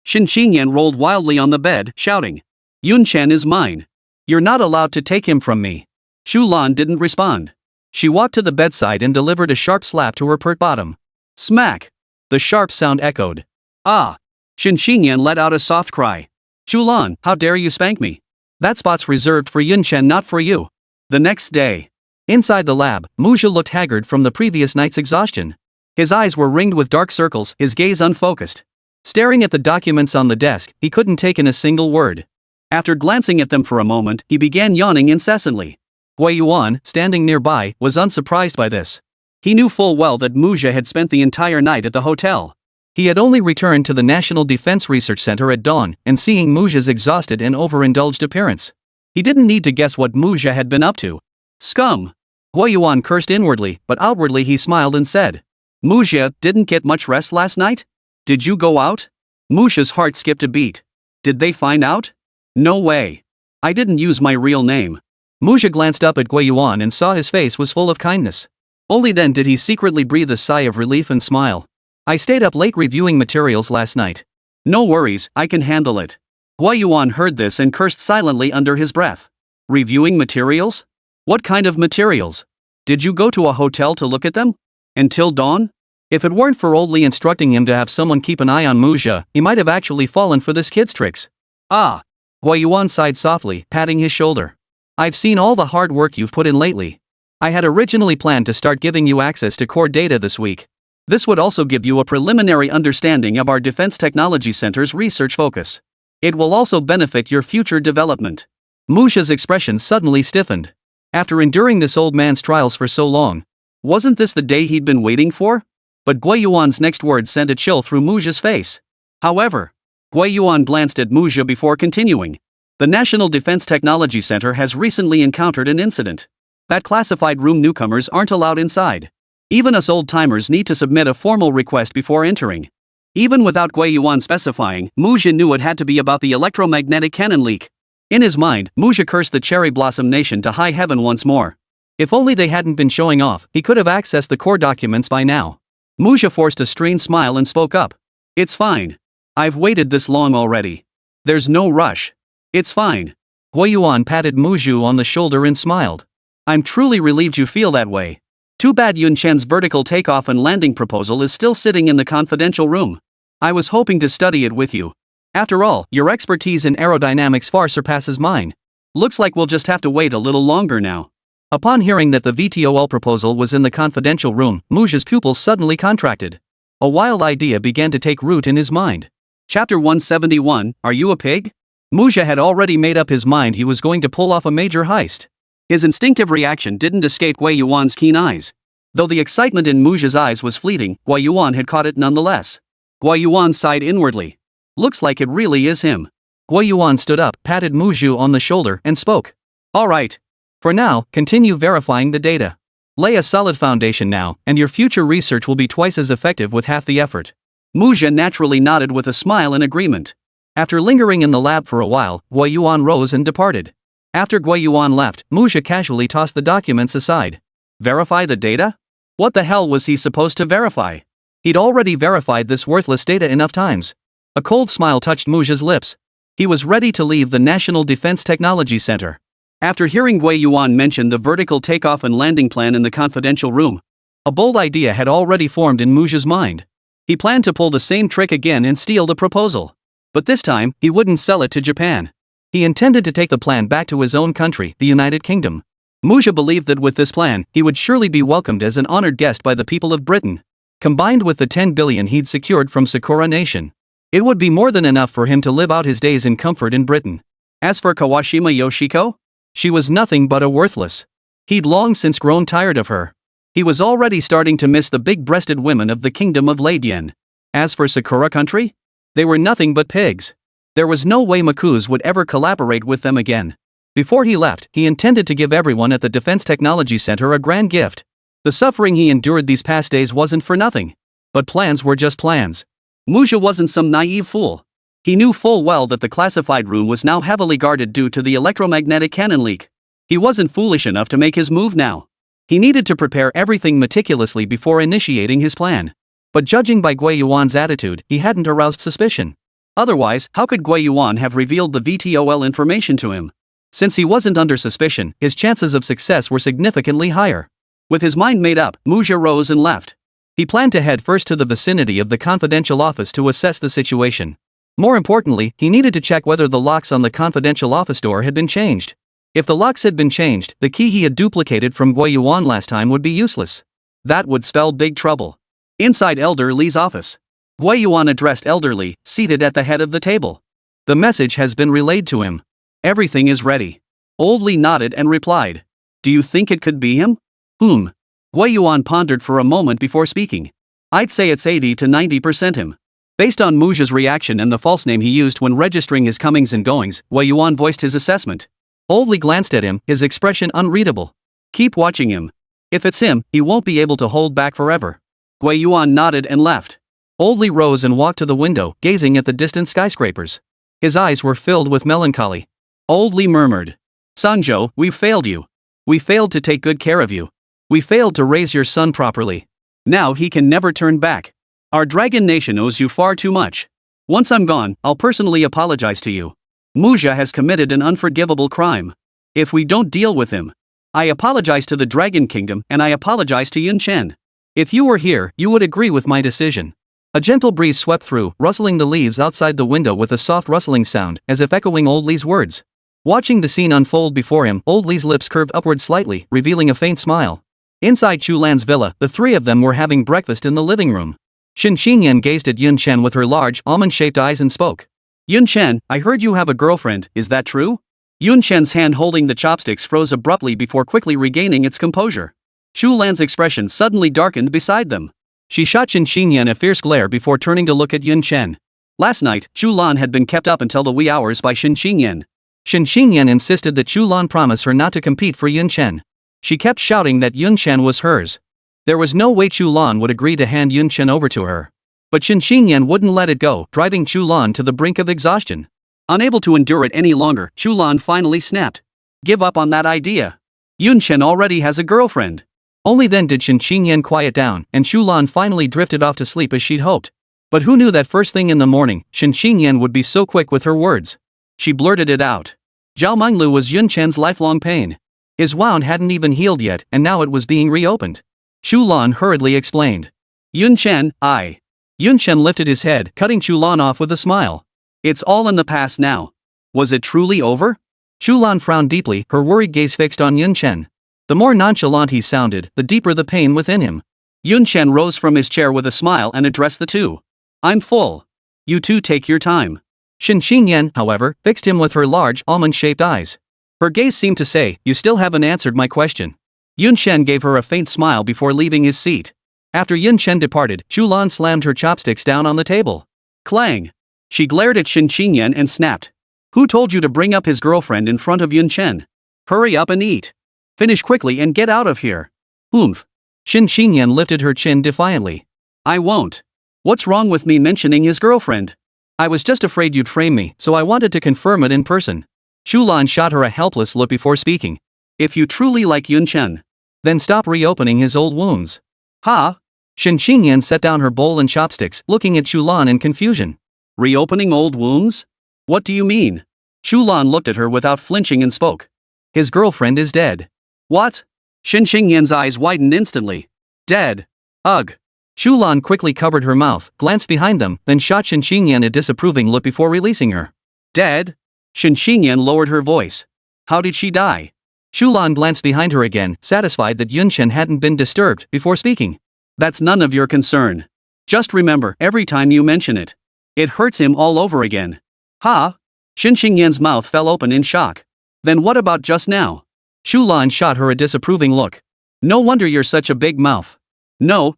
Xingyan rolled wildly on the bed, shouting. Yun Chen is mine. You're not allowed to take him from me. Chu Lan didn't respond. She walked to the bedside and delivered a sharp slap to her pert bottom. Smack! The sharp sound echoed. Ah! Shen Xingyan let out a soft cry. Chu Lan, how dare you spank me? That spot's reserved for Yun Chen, not for you. The next day. Inside the lab, Muzha looked haggard from the previous night's exhaustion. His eyes were ringed with dark circles, his gaze unfocused. Staring at the documents on the desk, he couldn't take in a single word. After glancing at them for a moment, he began yawning incessantly. Hui Yuan, standing nearby, was unsurprised by this. He knew full well that Muzha had spent the entire night at the hotel. He had only returned to the National Defense Research Center at dawn, and seeing Muzha's exhausted and overindulged appearance, he didn't need to guess what Muzha had been up to. Scum! Hui Yuan cursed inwardly, but outwardly he smiled and said, Muzha didn't get much rest last night? Did you go out? Muzha's heart skipped a beat. Did they find out? No way. I didn't use my real name. Muzha glanced up at Hui Yuan and saw his face was full of kindness. Only then did he secretly breathe a sigh of relief and smile. I stayed up late reviewing materials last night. No worries, I can handle it. Hui Yuan heard this and cursed silently under his breath. Reviewing materials? What kind of materials? Did you go to a hotel to look at them? Until dawn? If it weren't for oldly instructing him to have someone keep an eye on Muzha, he might have actually fallen for this kid's tricks. Ah! Hui Yuan sighed softly, patting his shoulder. I've seen all the hard work you've put in lately. I had originally planned to start giving you access to core data this week. This would also give you a preliminary understanding of our Defense Technology Center's research focus. It will also benefit your future development. Muzha's expression suddenly stiffened. After enduring this old man's trials for so long, wasn't this the day he'd been waiting for? But Hui Yuan's next words sent a chill through Muzha's face. However, Hui Yuan glanced at Muzha before continuing. The National Defense Technology Center has recently encountered an incident. That classified room newcomers aren't allowed inside. Even us old-timers need to submit a formal request before entering. Even without Hui Yuan specifying, Muzha knew it had to be about the electromagnetic cannon leak. In his mind, Muzha cursed the Cherry Blossom Nation to high heaven once more. If only they hadn't been showing off, he could have accessed the core documents by now. Muzha forced a strained smile and spoke up. It's fine. I've waited this long already. There's no rush. It's fine. Hui Yuan patted Muzha on the shoulder and smiled. I'm truly relieved you feel that way. Too bad Yun Chen's vertical takeoff and landing proposal is still sitting in the confidential room. I was hoping to study it with you. After all, your expertise in aerodynamics far surpasses mine. Looks like we'll just have to wait a little longer now. Upon hearing that the VTOL proposal was in the confidential room, Muzha's pupils suddenly contracted. A wild idea began to take root in his mind. Chapter 171, Are You a Pig? Muzha had already made up his mind he was going to pull off a major heist. His instinctive reaction didn't escape Hui Yuan's keen eyes. Though the excitement in Muzha's eyes was fleeting, Hui Yuan had caught it nonetheless. Hui Yuan sighed inwardly. Looks like it really is him. Hui Yuan stood up, patted Muzha on the shoulder, and spoke. All right. For now, continue verifying the data. Lay a solid foundation now, and your future research will be twice as effective with half the effort. Muzha naturally nodded with a smile in agreement. After lingering in the lab for a while, Hui Yuan rose and departed. After Hui Yuan left, Muzha casually tossed the documents aside. Verify the data? What the hell was he supposed to verify? He'd already verified this worthless data enough times. A cold smile touched Muzha's lips. He was ready to leave the National Defense Technology Center. After hearing Hui Yuan mention the vertical takeoff and landing plan in the confidential room, a bold idea had already formed in Muzha's mind. He planned to pull the same trick again and steal the proposal. But this time, he wouldn't sell it to Japan. He intended to take the plan back to his own country, the United Kingdom. Muzha believed that with this plan, he would surely be welcomed as an honored guest by the people of Britain. Combined with the 10 billion he'd secured from Sakura Nation, it would be more than enough for him to live out his days in comfort in Britain. As for Kawashima Yoshiko, she was nothing but a worthless. He'd long since grown tired of her. He was already starting to miss the big-breasted women of the kingdom of Ladian. As for Sakura country, they were nothing but pigs. There was no way Makus would ever collaborate with them again. Before he left, he intended to give everyone at the Defense Technology Center a grand gift. The suffering he endured these past days wasn't for nothing. But plans were just plans. Muzha wasn't some naive fool. He knew full well that the classified room was now heavily guarded due to the electromagnetic cannon leak. He wasn't foolish enough to make his move now. He needed to prepare everything meticulously before initiating his plan. But judging by Hui Yuan's attitude, he hadn't aroused suspicion. Otherwise, how could Hui Yuan have revealed the VTOL information to him? Since he wasn't under suspicion, his chances of success were significantly higher. With his mind made up, Muzha rose and left. He planned to head first to the vicinity of the confidential office to assess the situation. More importantly, he needed to check whether the locks on the confidential office door had been changed. If the locks had been changed, the key he had duplicated from Guiyuan last time would be useless. That would spell big trouble. Inside Elder Li's office, Guiyuan addressed Elder Li, seated at the head of the table. The message has been relayed to him. Everything is ready. Old Li nodded and replied. Do you think it could be him? Guiyuan pondered for a moment before speaking. I'd say it's 80 to 90% him. Based on Muzha's reaction and the false name he used when registering his comings and goings, Guiyuan voiced his assessment. Old Li glanced at him, his expression unreadable. Keep watching him. If it's him, he won't be able to hold back forever. Guiyuan nodded and left. Old Li rose and walked to the window, gazing at the distant skyscrapers. His eyes were filled with melancholy. Old Li murmured. Sangzhou, we've failed you. We failed to take good care of you. We failed to raise your son properly. Now he can never turn back. Our dragon nation owes you far too much. Once I'm gone, I'll personally apologize to you. Muzha has committed an unforgivable crime. If we don't deal with him, I apologize to the Dragon Kingdom and I apologize to Yun Chen. If you were here, you would agree with my decision. A gentle breeze swept through, rustling the leaves outside the window with a soft rustling sound, as if echoing Old Li's words. Watching the scene unfold before him, Old Li's lips curved upward slightly, revealing a faint smile. Inside Chu Lan's villa, the three of them were having breakfast in the living room. Shen Xingyan gazed at Yun Chen with her large, almond-shaped eyes and spoke. Yun Chen, I heard you have a girlfriend, is that true? Yun Chen's hand holding the chopsticks froze abruptly before quickly regaining its composure. Chu Lan's expression suddenly darkened beside them. She shot Shen Xingyan a fierce glare before turning to look at Yun Chen. Last night, Chu Lan had been kept up until the wee hours by Shen Xingyan. Shen Xingyan insisted that Chu Lan promise her not to compete for Yun Chen. She kept shouting that Yun Chen was hers. There was no way Chu Lan would agree to hand Yun Chen over to her. But Shen Xingyan wouldn't let it go, driving Chu Lan to the brink of exhaustion. Unable to endure it any longer, Chu Lan finally snapped. Give up on that idea. Yun Chen already has a girlfriend. Only then did Shen Xingyan quiet down, and Chu Lan finally drifted off to sleep as she'd hoped. But who knew that first thing in the morning, Shen Xingyan would be so quick with her words. She blurted it out. Zhao Menglu was Yun Chen's lifelong pain. His wound hadn't even healed yet, and now it was being reopened. Chu Lan hurriedly explained. Yun Chen, I. Yun Chen lifted his head, cutting Chu Lan off with a smile. It's all in the past now. Was it truly over? Chu Lan frowned deeply, her worried gaze fixed on Yun Chen. The more nonchalant he sounded, the deeper the pain within him. Yun Chen rose from his chair with a smile and addressed the two. I'm full. You two take your time. Shen Xingyan, however, fixed him with her large, almond-shaped eyes. Her gaze seemed to say, you still haven't answered my question. Yun Chen gave her a faint smile before leaving his seat. After Yun Chen departed, Chu Lan slammed her chopsticks down on the table. Clang! She glared at Shen Xingyan and snapped. Who told you to bring up his girlfriend in front of Yun Chen? Hurry up and eat. Finish quickly and get out of here. Oomph. Shen Xingyan lifted her chin defiantly. I won't. What's wrong with me mentioning his girlfriend? I was just afraid you'd frame me, so I wanted to confirm it in person. Chu Lan shot her a helpless look before speaking. If you truly like Yun Chen, then stop reopening his old wounds. Ha? Shen Xingyan set down her bowl and chopsticks, looking at Chu Lan in confusion. Reopening old wounds? What do you mean? Chu Lan looked at her without flinching and spoke. His girlfriend is dead. What? Shen Xingyan's eyes widened instantly. Dead. Ugh. Chu Lan quickly covered her mouth, glanced behind them, then shot Shen Xingyan a disapproving look before releasing her. Dead? Shen Xingyan lowered her voice. How did she die? Chu Lan glanced behind her again, satisfied that Yun Chen hadn't been disturbed, before speaking. That's none of your concern. Just remember, every time you mention it, it hurts him all over again. Ha? Shen Xingyan's mouth fell open in shock. Then what about just now? Chu Lan shot her a disapproving look. No wonder you're such a big mouth. No.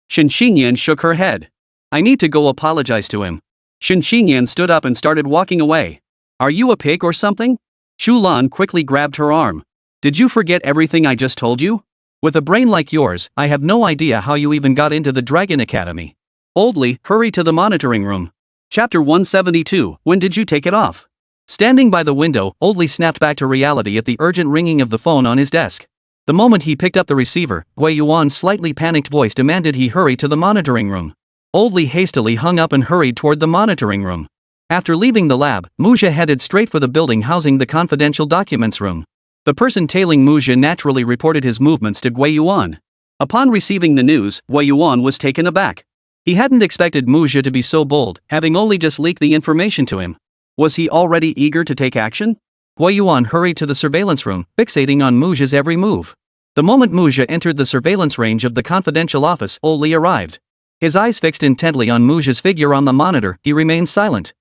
Shen Xingyan shook her head. I need to go apologize to him. Shen Xingyan stood up and started walking away. Are you a pig or something? Chu Lan quickly grabbed her arm. Did you forget everything I just told you? With a brain like yours, I have no idea how you even got into the Dragon Academy. Old Li, hurry to the monitoring room. Chapter 172, when did you take it off? Standing by the window, Old Li snapped back to reality at the urgent ringing of the phone on his desk. The moment he picked up the receiver, Guiyuan's slightly panicked voice demanded he hurry to the monitoring room. Old Li hastily hung up and hurried toward the monitoring room. After leaving the lab, Muzha headed straight for the building housing the confidential documents room. The person tailing Muzha naturally reported his movements to Gui Yuan. Upon receiving the news, Gui Yuan was taken aback. He hadn't expected Muzha to be so bold, having only just leaked the information to him. Was he already eager to take action? Gui Yuan hurried to the surveillance room, fixating on Muzha's every move. The moment Muzha entered the surveillance range of the confidential office, Oli arrived. His eyes fixed intently on Muzha's figure on the monitor, he remained silent.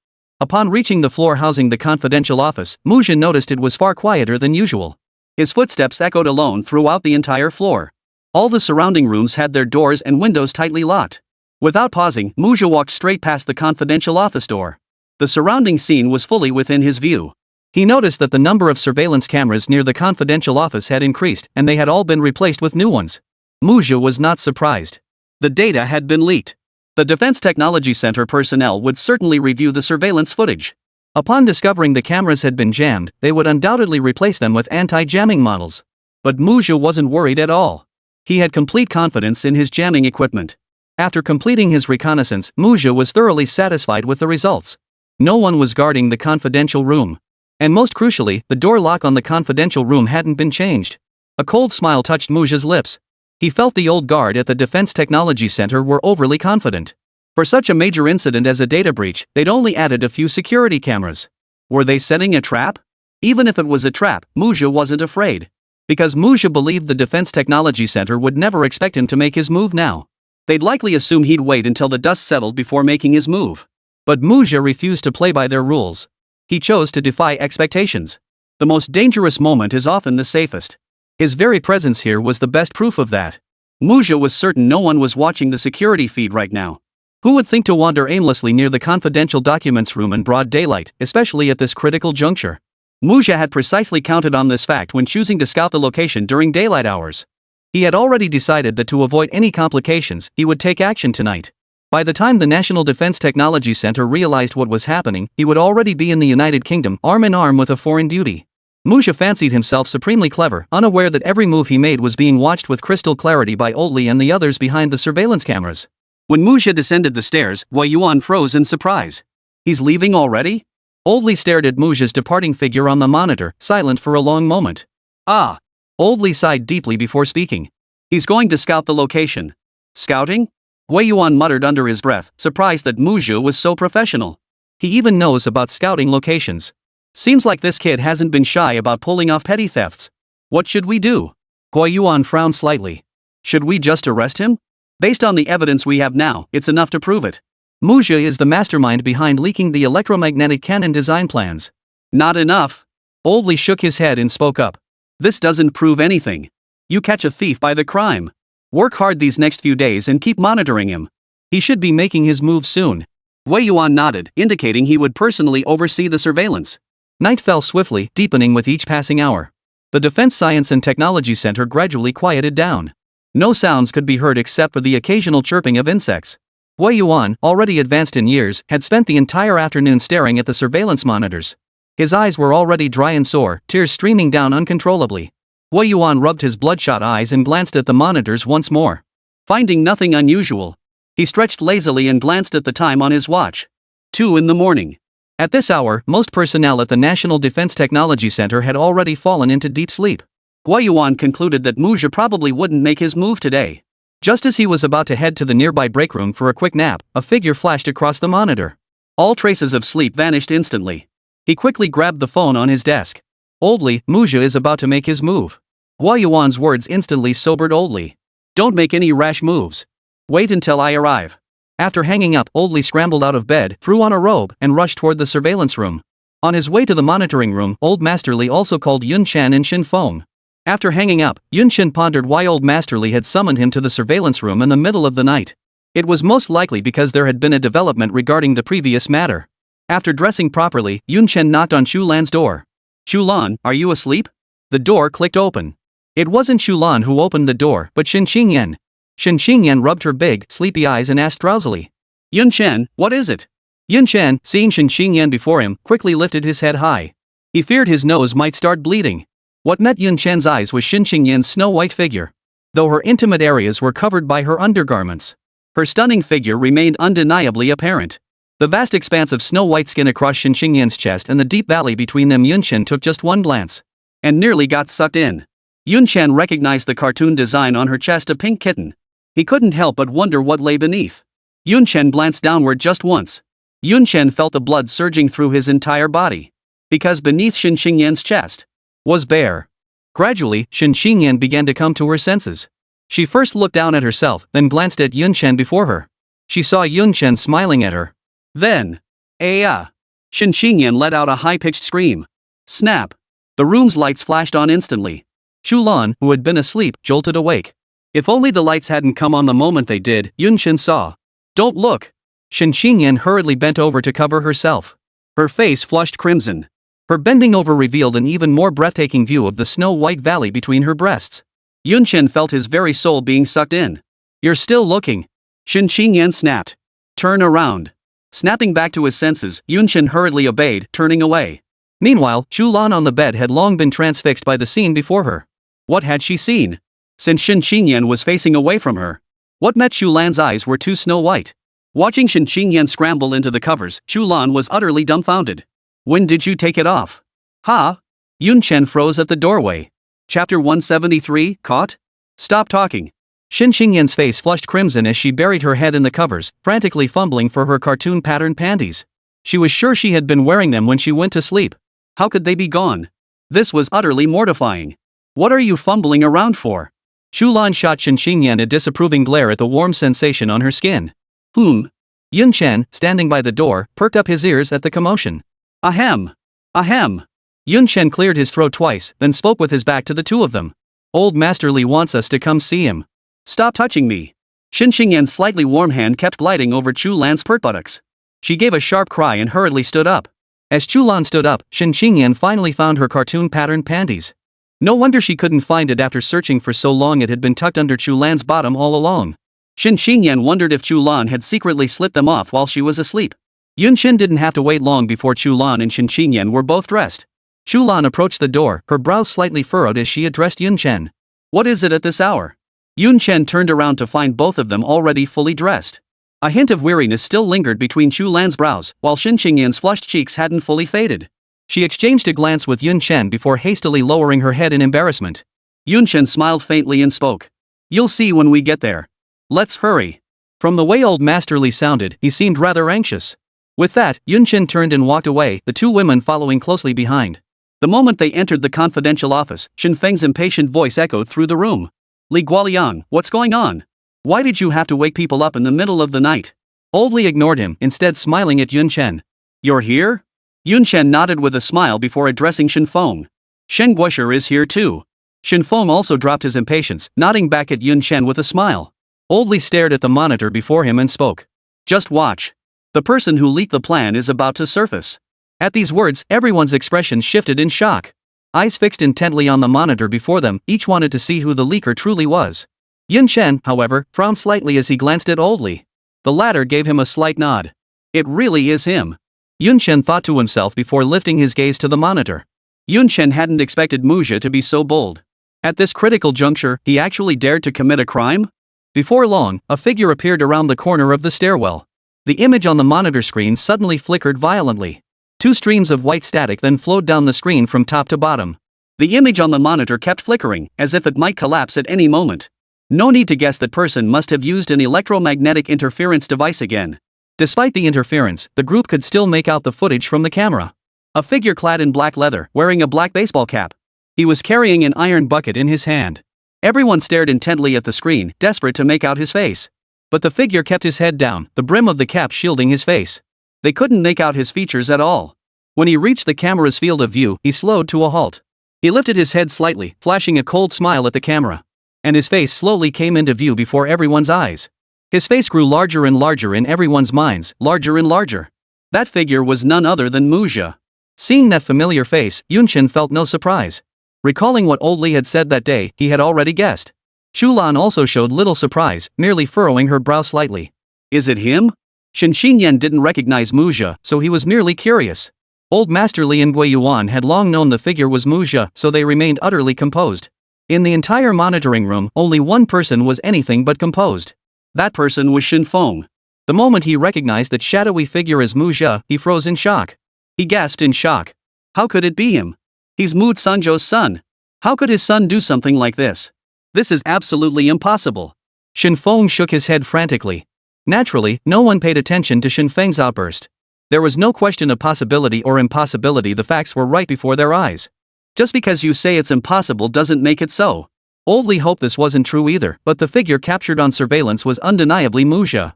Upon reaching the floor housing the confidential office, Muzha noticed it was far quieter than usual. His footsteps echoed alone throughout the entire floor. All the surrounding rooms had their doors and windows tightly locked. Without pausing, Muzha walked straight past the confidential office door. The surrounding scene was fully within his view. He noticed that the number of surveillance cameras near the confidential office had increased and they had all been replaced with new ones. Muzha was not surprised. The data had been leaked. The Defense Technology Center personnel would certainly review the surveillance footage. Upon discovering the cameras had been jammed, they would undoubtedly replace them with anti-jamming models. But Muzha wasn't worried at all. He had complete confidence in his jamming equipment. After completing his reconnaissance, Muzha was thoroughly satisfied with the results. No one was guarding the confidential room. And most crucially, the door lock on the confidential room hadn't been changed. A cold smile touched Muzha's lips. He felt the old guard at the Defense Technology Center were overly confident. For such a major incident as a data breach, they'd only added a few security cameras. Were they setting a trap? Even if it was a trap, Muzha wasn't afraid. Because Muzha believed the Defense Technology Center would never expect him to make his move now. They'd likely assume he'd wait until the dust settled before making his move. But Muzha refused to play by their rules. He chose to defy expectations. The most dangerous moment is often the safest. His very presence here was the best proof of that. Muzha was certain no one was watching the security feed right now. Who would think to wander aimlessly near the confidential documents room in broad daylight, especially at this critical juncture? Muzha had precisely counted on this fact when choosing to scout the location during daylight hours. He had already decided that to avoid any complications, he would take action tonight. By the time the National Defense Technology Center realized what was happening, he would already be in the United Kingdom, arm in arm with a foreign beauty. Muzha fancied himself supremely clever, unaware that every move he made was being watched with crystal clarity by Oli and the others behind the surveillance cameras. When Muzha descended the stairs, Gui Yuan froze in surprise. He's leaving already? Oli stared at Muzha's departing figure on the monitor, silent for a long moment. Ah! Oli sighed deeply before speaking. He's going to scout the location. Scouting? Gui Yuan muttered under his breath, surprised that Muzha was so professional. He even knows about scouting locations. Seems like this kid hasn't been shy about pulling off petty thefts. What should we do? Gui Yuan frowned slightly. Should we just arrest him? Based on the evidence we have now, it's enough to prove it. Muzha is the mastermind behind leaking the electromagnetic cannon design plans. Not enough. Oli shook his head and spoke up. This doesn't prove anything. You catch a thief by the crime. Work hard these next few days and keep monitoring him. He should be making his move soon. Gui Yuan nodded, indicating he would personally oversee the surveillance. Night fell swiftly, deepening with each passing hour. The Defense Science and Technology Center gradually quieted down. No sounds could be heard except for the occasional chirping of insects. Gui Yuan, already advanced in years, had spent the entire afternoon staring at the surveillance monitors. His eyes were already dry and sore, tears streaming down uncontrollably. Gui Yuan rubbed his bloodshot eyes and glanced at the monitors once more. Finding nothing unusual, he stretched lazily and glanced at the time on his watch. 2 a.m. At this hour, most personnel at the National Defense Technology Center had already fallen into deep sleep. Gui Yuan concluded that Muzha probably wouldn't make his move today. Just as he was about to head to the nearby break room for a quick nap, a figure flashed across the monitor. All traces of sleep vanished instantly. He quickly grabbed the phone on his desk. Oli, Muzha is about to make his move. Gui Yuan's words instantly sobered Oli. Don't make any rash moves. Wait until I arrive. After hanging up, Oli scrambled out of bed, threw on a robe, and rushed toward the surveillance room. On his way to the monitoring room, Old Masterly also called Yun Chen and Shin phone. After hanging up, Yun Chen pondered why Old Masterly had summoned him to the surveillance room in the middle of the night. It was most likely because there had been a development regarding the previous matter. After dressing properly, Yun Chen knocked on Chu Lan's door. Chu Lan, are you asleep? The door clicked open. It wasn't Chu Lan who opened the door, but Shin Qingyan. Shin Qingyan rubbed her big, sleepy eyes and asked drowsily. Yun Chen, what is it? Yun Chen, seeing Shin Qingyan before him, quickly lifted his head high. He feared his nose might start bleeding. What met Yun Chen's eyes was Shin Qingyan's snow-white figure. Though her intimate areas were covered by her undergarments, her stunning figure remained undeniably apparent. The vast expanse of snow-white skin across Shen Xingyan's chest and the deep valley between them. Yun Chen took just one glance and nearly got sucked in. Yun Chen recognized the cartoon design on her chest, a pink kitten. He couldn't help but wonder what lay beneath. Yun Chen glanced downward just once. Yun Chen felt the blood surging through his entire body. Because beneath Shen Xingyan's chest was bare. Gradually, Shen Xingyan began to come to her senses. She first looked down at herself, then glanced at Yun Chen before her. She saw Yun Chen smiling at her. Then, Shen Xingyan let out a high-pitched scream. Snap! The room's lights flashed on instantly. Chu Lan, who had been asleep, jolted awake. If only the lights hadn't come on the moment they did, Yun Chen saw. Don't look! Shen Xingyan hurriedly bent over to cover herself. Her face flushed crimson. Her bending over revealed an even more breathtaking view of the snow-white valley between her breasts. Yun Chen felt his very soul being sucked in. You're still looking. Shen Xingyan snapped. Turn around. Snapping back to his senses, Yun Chen hurriedly obeyed, turning away. Meanwhile, Chu Lan on the bed had long been transfixed by the scene before her. What had she seen? Since Shen Xingyan was facing away from her. What met Chu Lan's eyes were too snow-white. Watching Shen Xingyan scramble into the covers, Chu Lan was utterly dumbfounded. When did you take it off? Ha? Yun Chen froze at the doorway. Chapter 173, Caught? Stop talking. Shen Xingyan's face flushed crimson as she buried her head in the covers, frantically fumbling for her cartoon-patterned panties. She was sure she had been wearing them when she went to sleep. How could they be gone? This was utterly mortifying. What are you fumbling around for? Chu Lan shot Shen Xingyan a disapproving glare at the warm sensation on her skin. Yun Chen, standing by the door, perked up his ears at the commotion. Ahem. Ahem. Yun Chen cleared his throat twice, then spoke with his back to the two of them. Old Master Li wants us to come see him. Stop touching me. Shen Xingyan's slightly warm hand kept gliding over Chu Lan's pert buttocks. She gave a sharp cry and hurriedly stood up. As Chu Lan stood up, Shen Xingyan finally found her cartoon-patterned panties. No wonder she couldn't find it after searching for so long. It had been tucked under Chu Lan's bottom all along. Shen Xingyan wondered if Chu Lan had secretly slipped them off while she was asleep. Yun Chen didn't have to wait long before Chu Lan and Shen Xingyan were both dressed. Chu Lan approached the door, her brows slightly furrowed as she addressed Yun Chen. What is it at this hour? Yun Chen turned around to find both of them already fully dressed. A hint of weariness still lingered between Chu Lan's brows, while Shen Xingyan's flushed cheeks hadn't fully faded. She exchanged a glance with Yun Chen before hastily lowering her head in embarrassment. Yun Chen smiled faintly and spoke. You'll see when we get there. Let's hurry. From the way old Master Li sounded, he seemed rather anxious. With that, Yun Chen turned and walked away, the two women following closely behind. The moment they entered the confidential office, Shen Feng's impatient voice echoed through the room. Li Guoliang, what's going on? Why did you have to wake people up in the middle of the night? Old Li ignored him, instead smiling at Yun Chen. You're here? Yun Chen nodded with a smile before addressing Shen Feng. Shen Guosher is here too. Shen Feng also dropped his impatience, nodding back at Yun Chen with a smile. Old Li stared at the monitor before him and spoke. Just watch. The person who leaked the plan is about to surface. At these words, everyone's expression shifted in shock. Eyes fixed intently on the monitor before them, each wanted to see who the leaker truly was. Yun Chen, however, frowned slightly as he glanced at Old Li. The latter gave him a slight nod. It really is him. Yun Chen thought to himself before lifting his gaze to the monitor. Yun Chen hadn't expected Mujia to be so bold. At this critical juncture, he actually dared to commit a crime? Before long, a figure appeared around the corner of the stairwell. The image on the monitor screen suddenly flickered violently. Two streams of white static then flowed down the screen from top to bottom. The image on the monitor kept flickering, as if it might collapse at any moment. No need to guess that person must have used an electromagnetic interference device again. Despite the interference, the group could still make out the footage from the camera. A figure clad in black leather, wearing a black baseball cap. He was carrying an iron bucket in his hand. Everyone stared intently at the screen, desperate to make out his face. But the figure kept his head down, the brim of the cap shielding his face. They couldn't make out his features at all. When he reached the camera's field of view, he slowed to a halt. He lifted his head slightly, flashing a cold smile at the camera. And his face slowly came into view before everyone's eyes. His face grew larger and larger in everyone's minds, larger and larger. That figure was none other than Mujia. Seeing that familiar face, Yun Chen felt no surprise. Recalling what Old Li had said that day, he had already guessed. Chu Lan also showed little surprise, merely furrowing her brow slightly. Is it him? Shen Xingyan didn't recognize Mujia, so he was merely curious. Old Master Li and Gui Yuan had long known the figure was Mujia, so they remained utterly composed. In the entire monitoring room, only one person was anything but composed. That person was Shen Feng. The moment he recognized that shadowy figure as Mu Zhe, he froze in shock. He gasped in shock. How could it be him? He's Mu Sangzhou's son. How could his son do something like this? This is absolutely impossible. Shen Feng shook his head frantically. Naturally, no one paid attention to Shen Feng's outburst. There was no question of possibility or impossibility, the facts were right before their eyes. Just because you say it's impossible doesn't make it so. Old Li hoped this wasn't true either, but the figure captured on surveillance was undeniably Mu Zhe.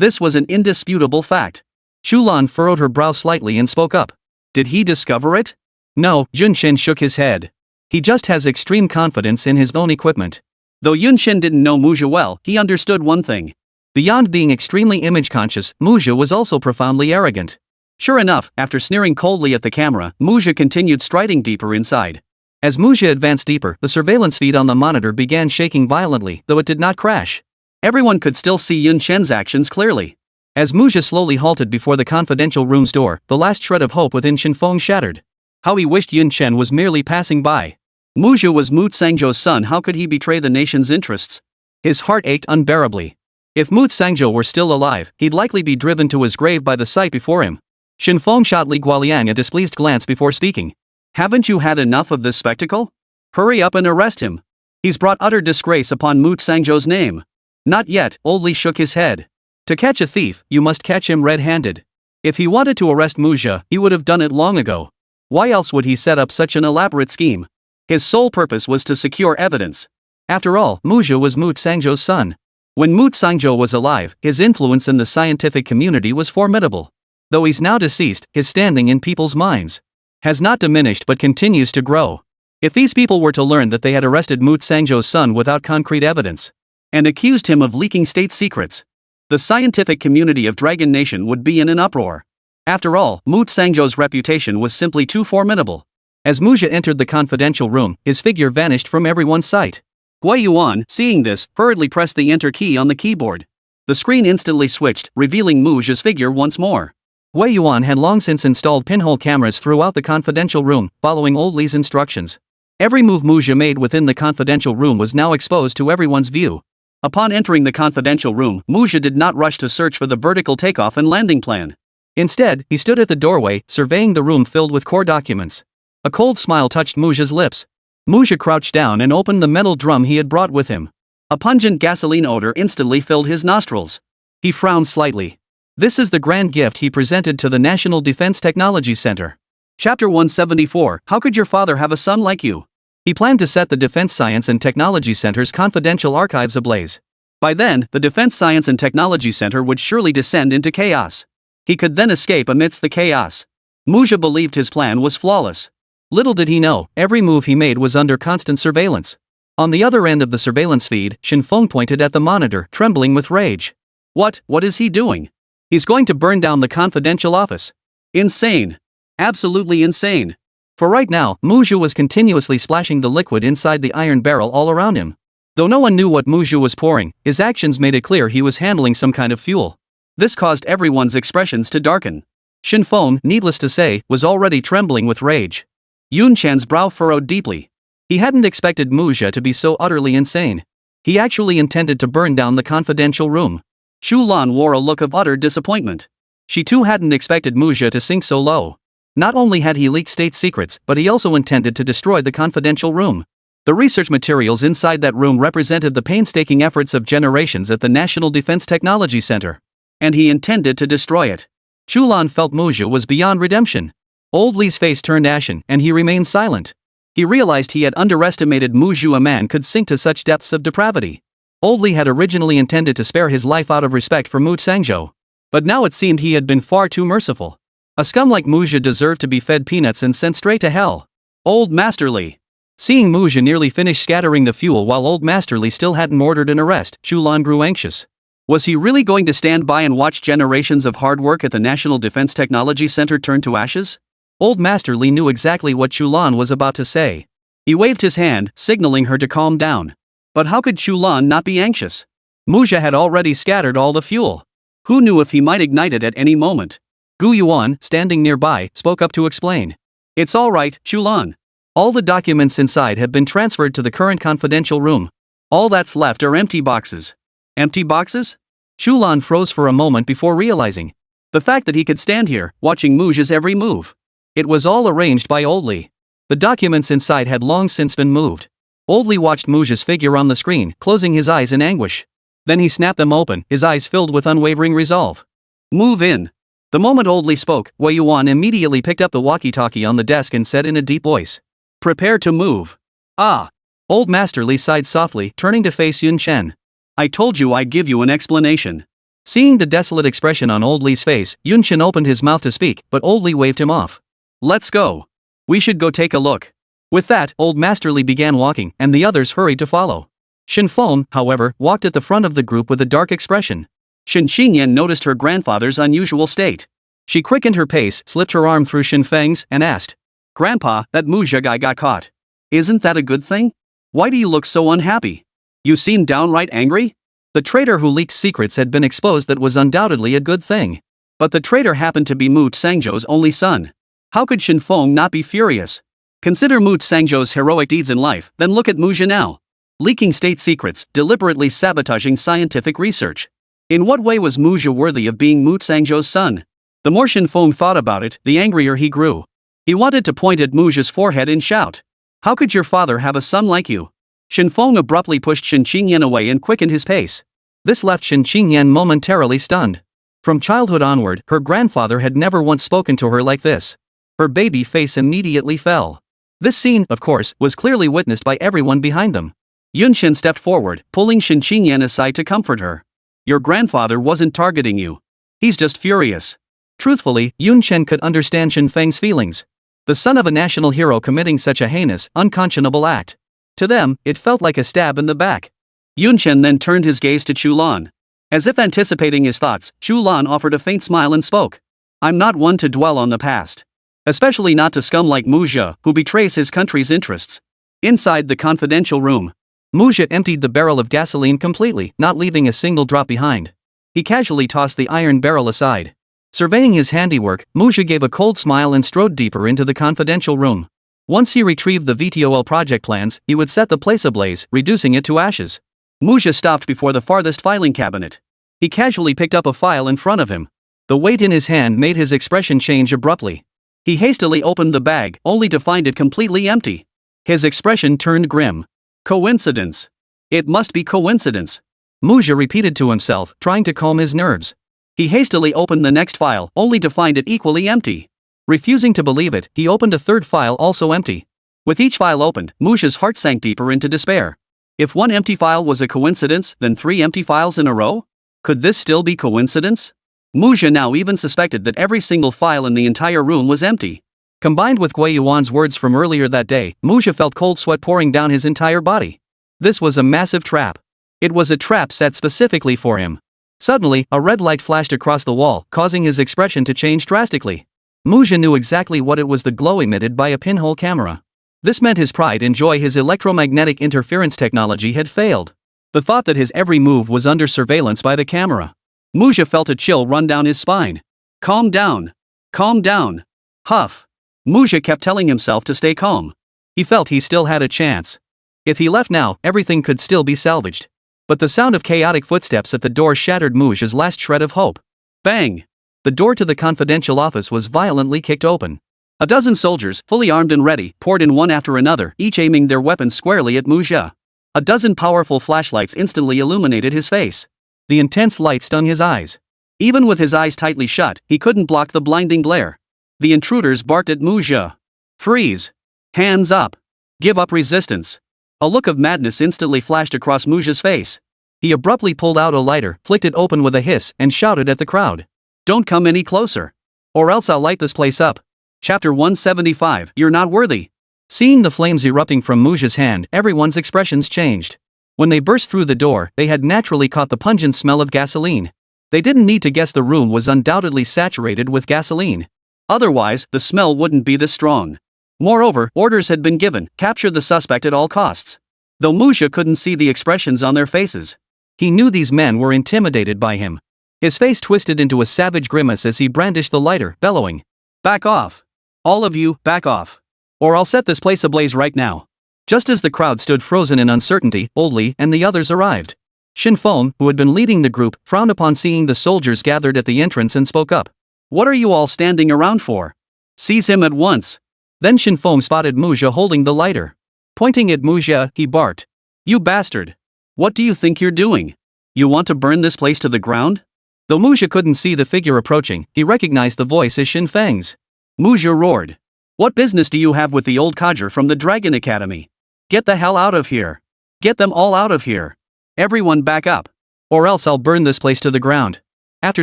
This was an indisputable fact. Chu Lan furrowed her brow slightly and spoke up. Did he discover it? No, Jun Shen shook his head. He just has extreme confidence in his own equipment. Though Yun Shen didn't know Mu Zhe well, he understood one thing. Beyond being extremely image-conscious, Mu Zhe was also profoundly arrogant. Sure enough, after sneering coldly at the camera, Mu Zhe continued striding deeper inside. As Mu Zhe advanced deeper, the surveillance feed on the monitor began shaking violently, though it did not crash. Everyone could still see Yun Shen's actions clearly. As Mu Zhe slowly halted before the confidential room's door, the last shred of hope within Shen Feng shattered. How he wished Yun Shen was merely passing by. Mu Zhe was Mu Sangzhou's son, how could he betray the nation's interests? His heart ached unbearably. If Mu Sangzhou were still alive, he'd likely be driven to his grave by the sight before him. Shen Feng shot Li Guoliang a displeased glance before speaking. Haven't you had enough of this spectacle? Hurry up and arrest him. He's brought utter disgrace upon Mu Sangzhou's name. Not yet, Old Li shook his head. To catch a thief, you must catch him red-handed. If he wanted to arrest Mu Zhe, he would have done it long ago. Why else would he set up such an elaborate scheme? His sole purpose was to secure evidence. After all, Mu Zhe was Mu Sangzhou's son. When Mu Sangzhou was alive, his influence in the scientific community was formidable. Though he's now deceased, his standing in people's minds has not diminished but continues to grow. If these people were to learn that they had arrested Mu Sangzhou's son without concrete evidence, and accused him of leaking state secrets, the scientific community of Dragon Nation would be in an uproar. After all, Mu Sangzhou's reputation was simply too formidable. As Mu Zhe entered the confidential room, his figure vanished from everyone's sight. Gui Yuan, seeing this, hurriedly pressed the enter key on the keyboard. The screen instantly switched, revealing Mu Zhe's figure once more. Gui Yuan had long since installed pinhole cameras throughout the confidential room, following Old Li's instructions. Every move Mu Zhe made within the confidential room was now exposed to everyone's view. Upon entering the confidential room, Mu Zhe did not rush to search for the vertical takeoff and landing plan. Instead, he stood at the doorway, surveying the room filled with core documents. A cold smile touched Mu Zhe's lips. Mu Zhe crouched down and opened the metal drum he had brought with him. A pungent gasoline odor instantly filled his nostrils. He frowned slightly. This is the grand gift he presented to the National Defense Technology Center. Chapter 174, How could your father have a son like you? He planned to set the Defense Science and Technology Center's confidential archives ablaze. By then, the Defense Science and Technology Center would surely descend into chaos. He could then escape amidst the chaos. Mu Zhe believed his plan was flawless. Little did he know, every move he made was under constant surveillance. On the other end of the surveillance feed, Shen Feng pointed at the monitor, trembling with rage. What is he doing? He's going to burn down the confidential office. Insane. Absolutely insane. For right now, Mu Zhe was continuously splashing the liquid inside the iron barrel all around him. Though no one knew what Mu Zhe was pouring, his actions made it clear he was handling some kind of fuel. This caused everyone's expressions to darken. Shen Feng, needless to say, was already trembling with rage. Yun Chan's brow furrowed deeply. He hadn't expected Mu Zhe to be so utterly insane. He actually intended to burn down the confidential room. Chu Lan wore a look of utter disappointment. She too hadn't expected Mu Zhe to sink so low. Not only had he leaked state secrets, but he also intended to destroy the confidential room. The research materials inside that room represented the painstaking efforts of generations at the National Defense Technology Center. And he intended to destroy it. Chu Lan felt Mu Zhe was beyond redemption. Old Li's face turned ashen, and he remained silent. He realized he had underestimated Mu Zhe. A man could sink to such depths of depravity. Old Li had originally intended to spare his life out of respect for Mu Sangzhou. But now it seemed he had been far too merciful. A scum like Mu Zhe deserved to be fed peanuts and sent straight to hell. Old Master Li. Seeing Mu Zhe nearly finish scattering the fuel while Old Master Li still hadn't ordered an arrest, Chu Lan grew anxious. Was he really going to stand by and watch generations of hard work at the National Defense Technology Center turn to ashes? Old Master Li knew exactly what Chu Lan was about to say. He waved his hand, signaling her to calm down. But how could Chu Lan not be anxious? Mu Zhe had already scattered all the fuel. Who knew if he might ignite it at any moment? Gui Yuan, standing nearby, spoke up to explain. It's all right, Chu Lan. All the documents inside have been transferred to the current confidential room. All that's left are empty boxes. Empty boxes? Chu Lan froze for a moment before realizing the fact that he could stand here, watching Muja's every move. It was all arranged by Old Li. The documents inside had long since been moved. Old Li watched Muja's figure on the screen, closing his eyes in anguish. Then he snapped them open, his eyes filled with unwavering resolve. Move in. The moment Old Li spoke, Wei Yuan immediately picked up the walkie-talkie on the desk and said in a deep voice, "Prepare to move." "Ah." Old Master Li sighed softly, turning to face Yun Chen. "I told you I'd give you an explanation." Seeing the desolate expression on Old Li's face, Yun Chen opened his mouth to speak, but Old Li waved him off. "Let's go. We should go take a look." With that, Old Master Li began walking, and the others hurried to follow. Shen Feng, however, walked at the front of the group with a dark expression. Shen Xinyan noticed her grandfather's unusual state. She quickened her pace, slipped her arm through Shen Feng's, and asked, "Grandpa, that Muja guy got caught. Isn't that a good thing? Why do you look so unhappy? You seem downright angry?" The traitor who leaked secrets had been exposed. That was undoubtedly a good thing. But the traitor happened to be Mu Sangzhou's only son. How could Shen Feng not be furious? Consider Mu Sangzhou's heroic deeds in life, then look at Muja now. Leaking state secrets, deliberately sabotaging scientific research. In what way was Muja worthy of being Mu Sangzhou's son? The more Shen Feng thought about it, the angrier he grew. He wanted to point at Muja's forehead and shout, "How could your father have a son like you?" Shen Feng abruptly pushed Shen Qingyan away and quickened his pace. This left Shen Qingyan momentarily stunned. From childhood onward, her grandfather had never once spoken to her like this. Her baby face immediately fell. This scene, of course, was clearly witnessed by everyone behind them. Yun Chen stepped forward, pulling Shen Qingyan aside to comfort her. "Your grandfather wasn't targeting you. He's just furious." Truthfully, Yun Chen could understand Shen Feng's feelings. The son of a national hero committing such a heinous, unconscionable act. To them, it felt like a stab in the back. Yun Chen then turned his gaze to Chu Lan. As if anticipating his thoughts, Chu Lan offered a faint smile and spoke. "I'm not one to dwell on the past. Especially not to scum like Muja, who betrays his country's interests." Inside the confidential room, Muja emptied the barrel of gasoline completely, not leaving a single drop behind. He casually tossed the iron barrel aside. Surveying his handiwork, Muja gave a cold smile and strode deeper into the confidential room. Once he retrieved the VTOL project plans, he would set the place ablaze, reducing it to ashes. Muja stopped before the farthest filing cabinet. He casually picked up a file in front of him. The weight in his hand made his expression change abruptly. He hastily opened the bag, only to find it completely empty. His expression turned grim. Coincidence. It must be coincidence. Muja repeated to himself, trying to calm his nerves. He hastily opened the next file, only to find it equally empty. Refusing to believe it, he opened a third file also empty. With each file opened, Muja's heart sank deeper into despair. If one empty file was a coincidence, then 3 empty files in a row? Could this still be coincidence? Muja now even suspected that every single file in the entire room was empty. Combined with Wei Yuan's words from earlier that day, Muja felt cold sweat pouring down his entire body. This was a massive trap. It was a trap set specifically for him. Suddenly, a red light flashed across the wall, causing his expression to change drastically. Muja knew exactly what it was: the glow emitted by a pinhole camera. This meant his pride and joy, his electromagnetic interference technology, had failed. The thought that his every move was under surveillance by the camera. Muja felt a chill run down his spine. Calm down. Calm down. Huff. Muja kept telling himself to stay calm. He felt he still had a chance. If he left now, everything could still be salvaged. But the sound of chaotic footsteps at the door shattered Muja's last shred of hope. Bang! The door to the confidential office was violently kicked open. A dozen soldiers, fully armed and ready, poured in one after another, each aiming their weapons squarely at Muja. A dozen powerful flashlights instantly illuminated his face. The intense light stung his eyes. Even with his eyes tightly shut, he couldn't block the blinding glare. The intruders barked at Muja. "Freeze! Hands up! Give up resistance!" A look of madness instantly flashed across Muja's face. He abruptly pulled out a lighter, flicked it open with a hiss, and shouted at the crowd. "Don't come any closer. Or else I'll light this place up." Chapter 175, You're Not Worthy. Seeing the flames erupting from Muja's hand, everyone's expressions changed. When they burst through the door, they had naturally caught the pungent smell of gasoline. They didn't need to guess: the room was undoubtedly saturated with gasoline. Otherwise, the smell wouldn't be this strong. Moreover, orders had been given: capture the suspect at all costs. Though Muja couldn't see the expressions on their faces, he knew these men were intimidated by him. His face twisted into a savage grimace as he brandished the lighter, bellowing, "Back off! All of you, back off! Or I'll set this place ablaze right now." Just as the crowd stood frozen in uncertainty, Old Li and the others arrived. Shen Feng, who had been leading the group, frowned upon seeing the soldiers gathered at the entrance and spoke up. What are you all standing around for? Seize him at once. Then Shen Feng spotted Muzha holding the lighter. Pointing at Muzha, he barked. You bastard. What do you think you're doing? You want to burn this place to the ground? Though Muzha couldn't see the figure approaching, he recognized the voice as Shen Feng's. Muzha roared. What business do you have with the old codger from the Dragon Academy? Get the hell out of here. Get them all out of here. Everyone back up. Or else I'll burn this place to the ground. After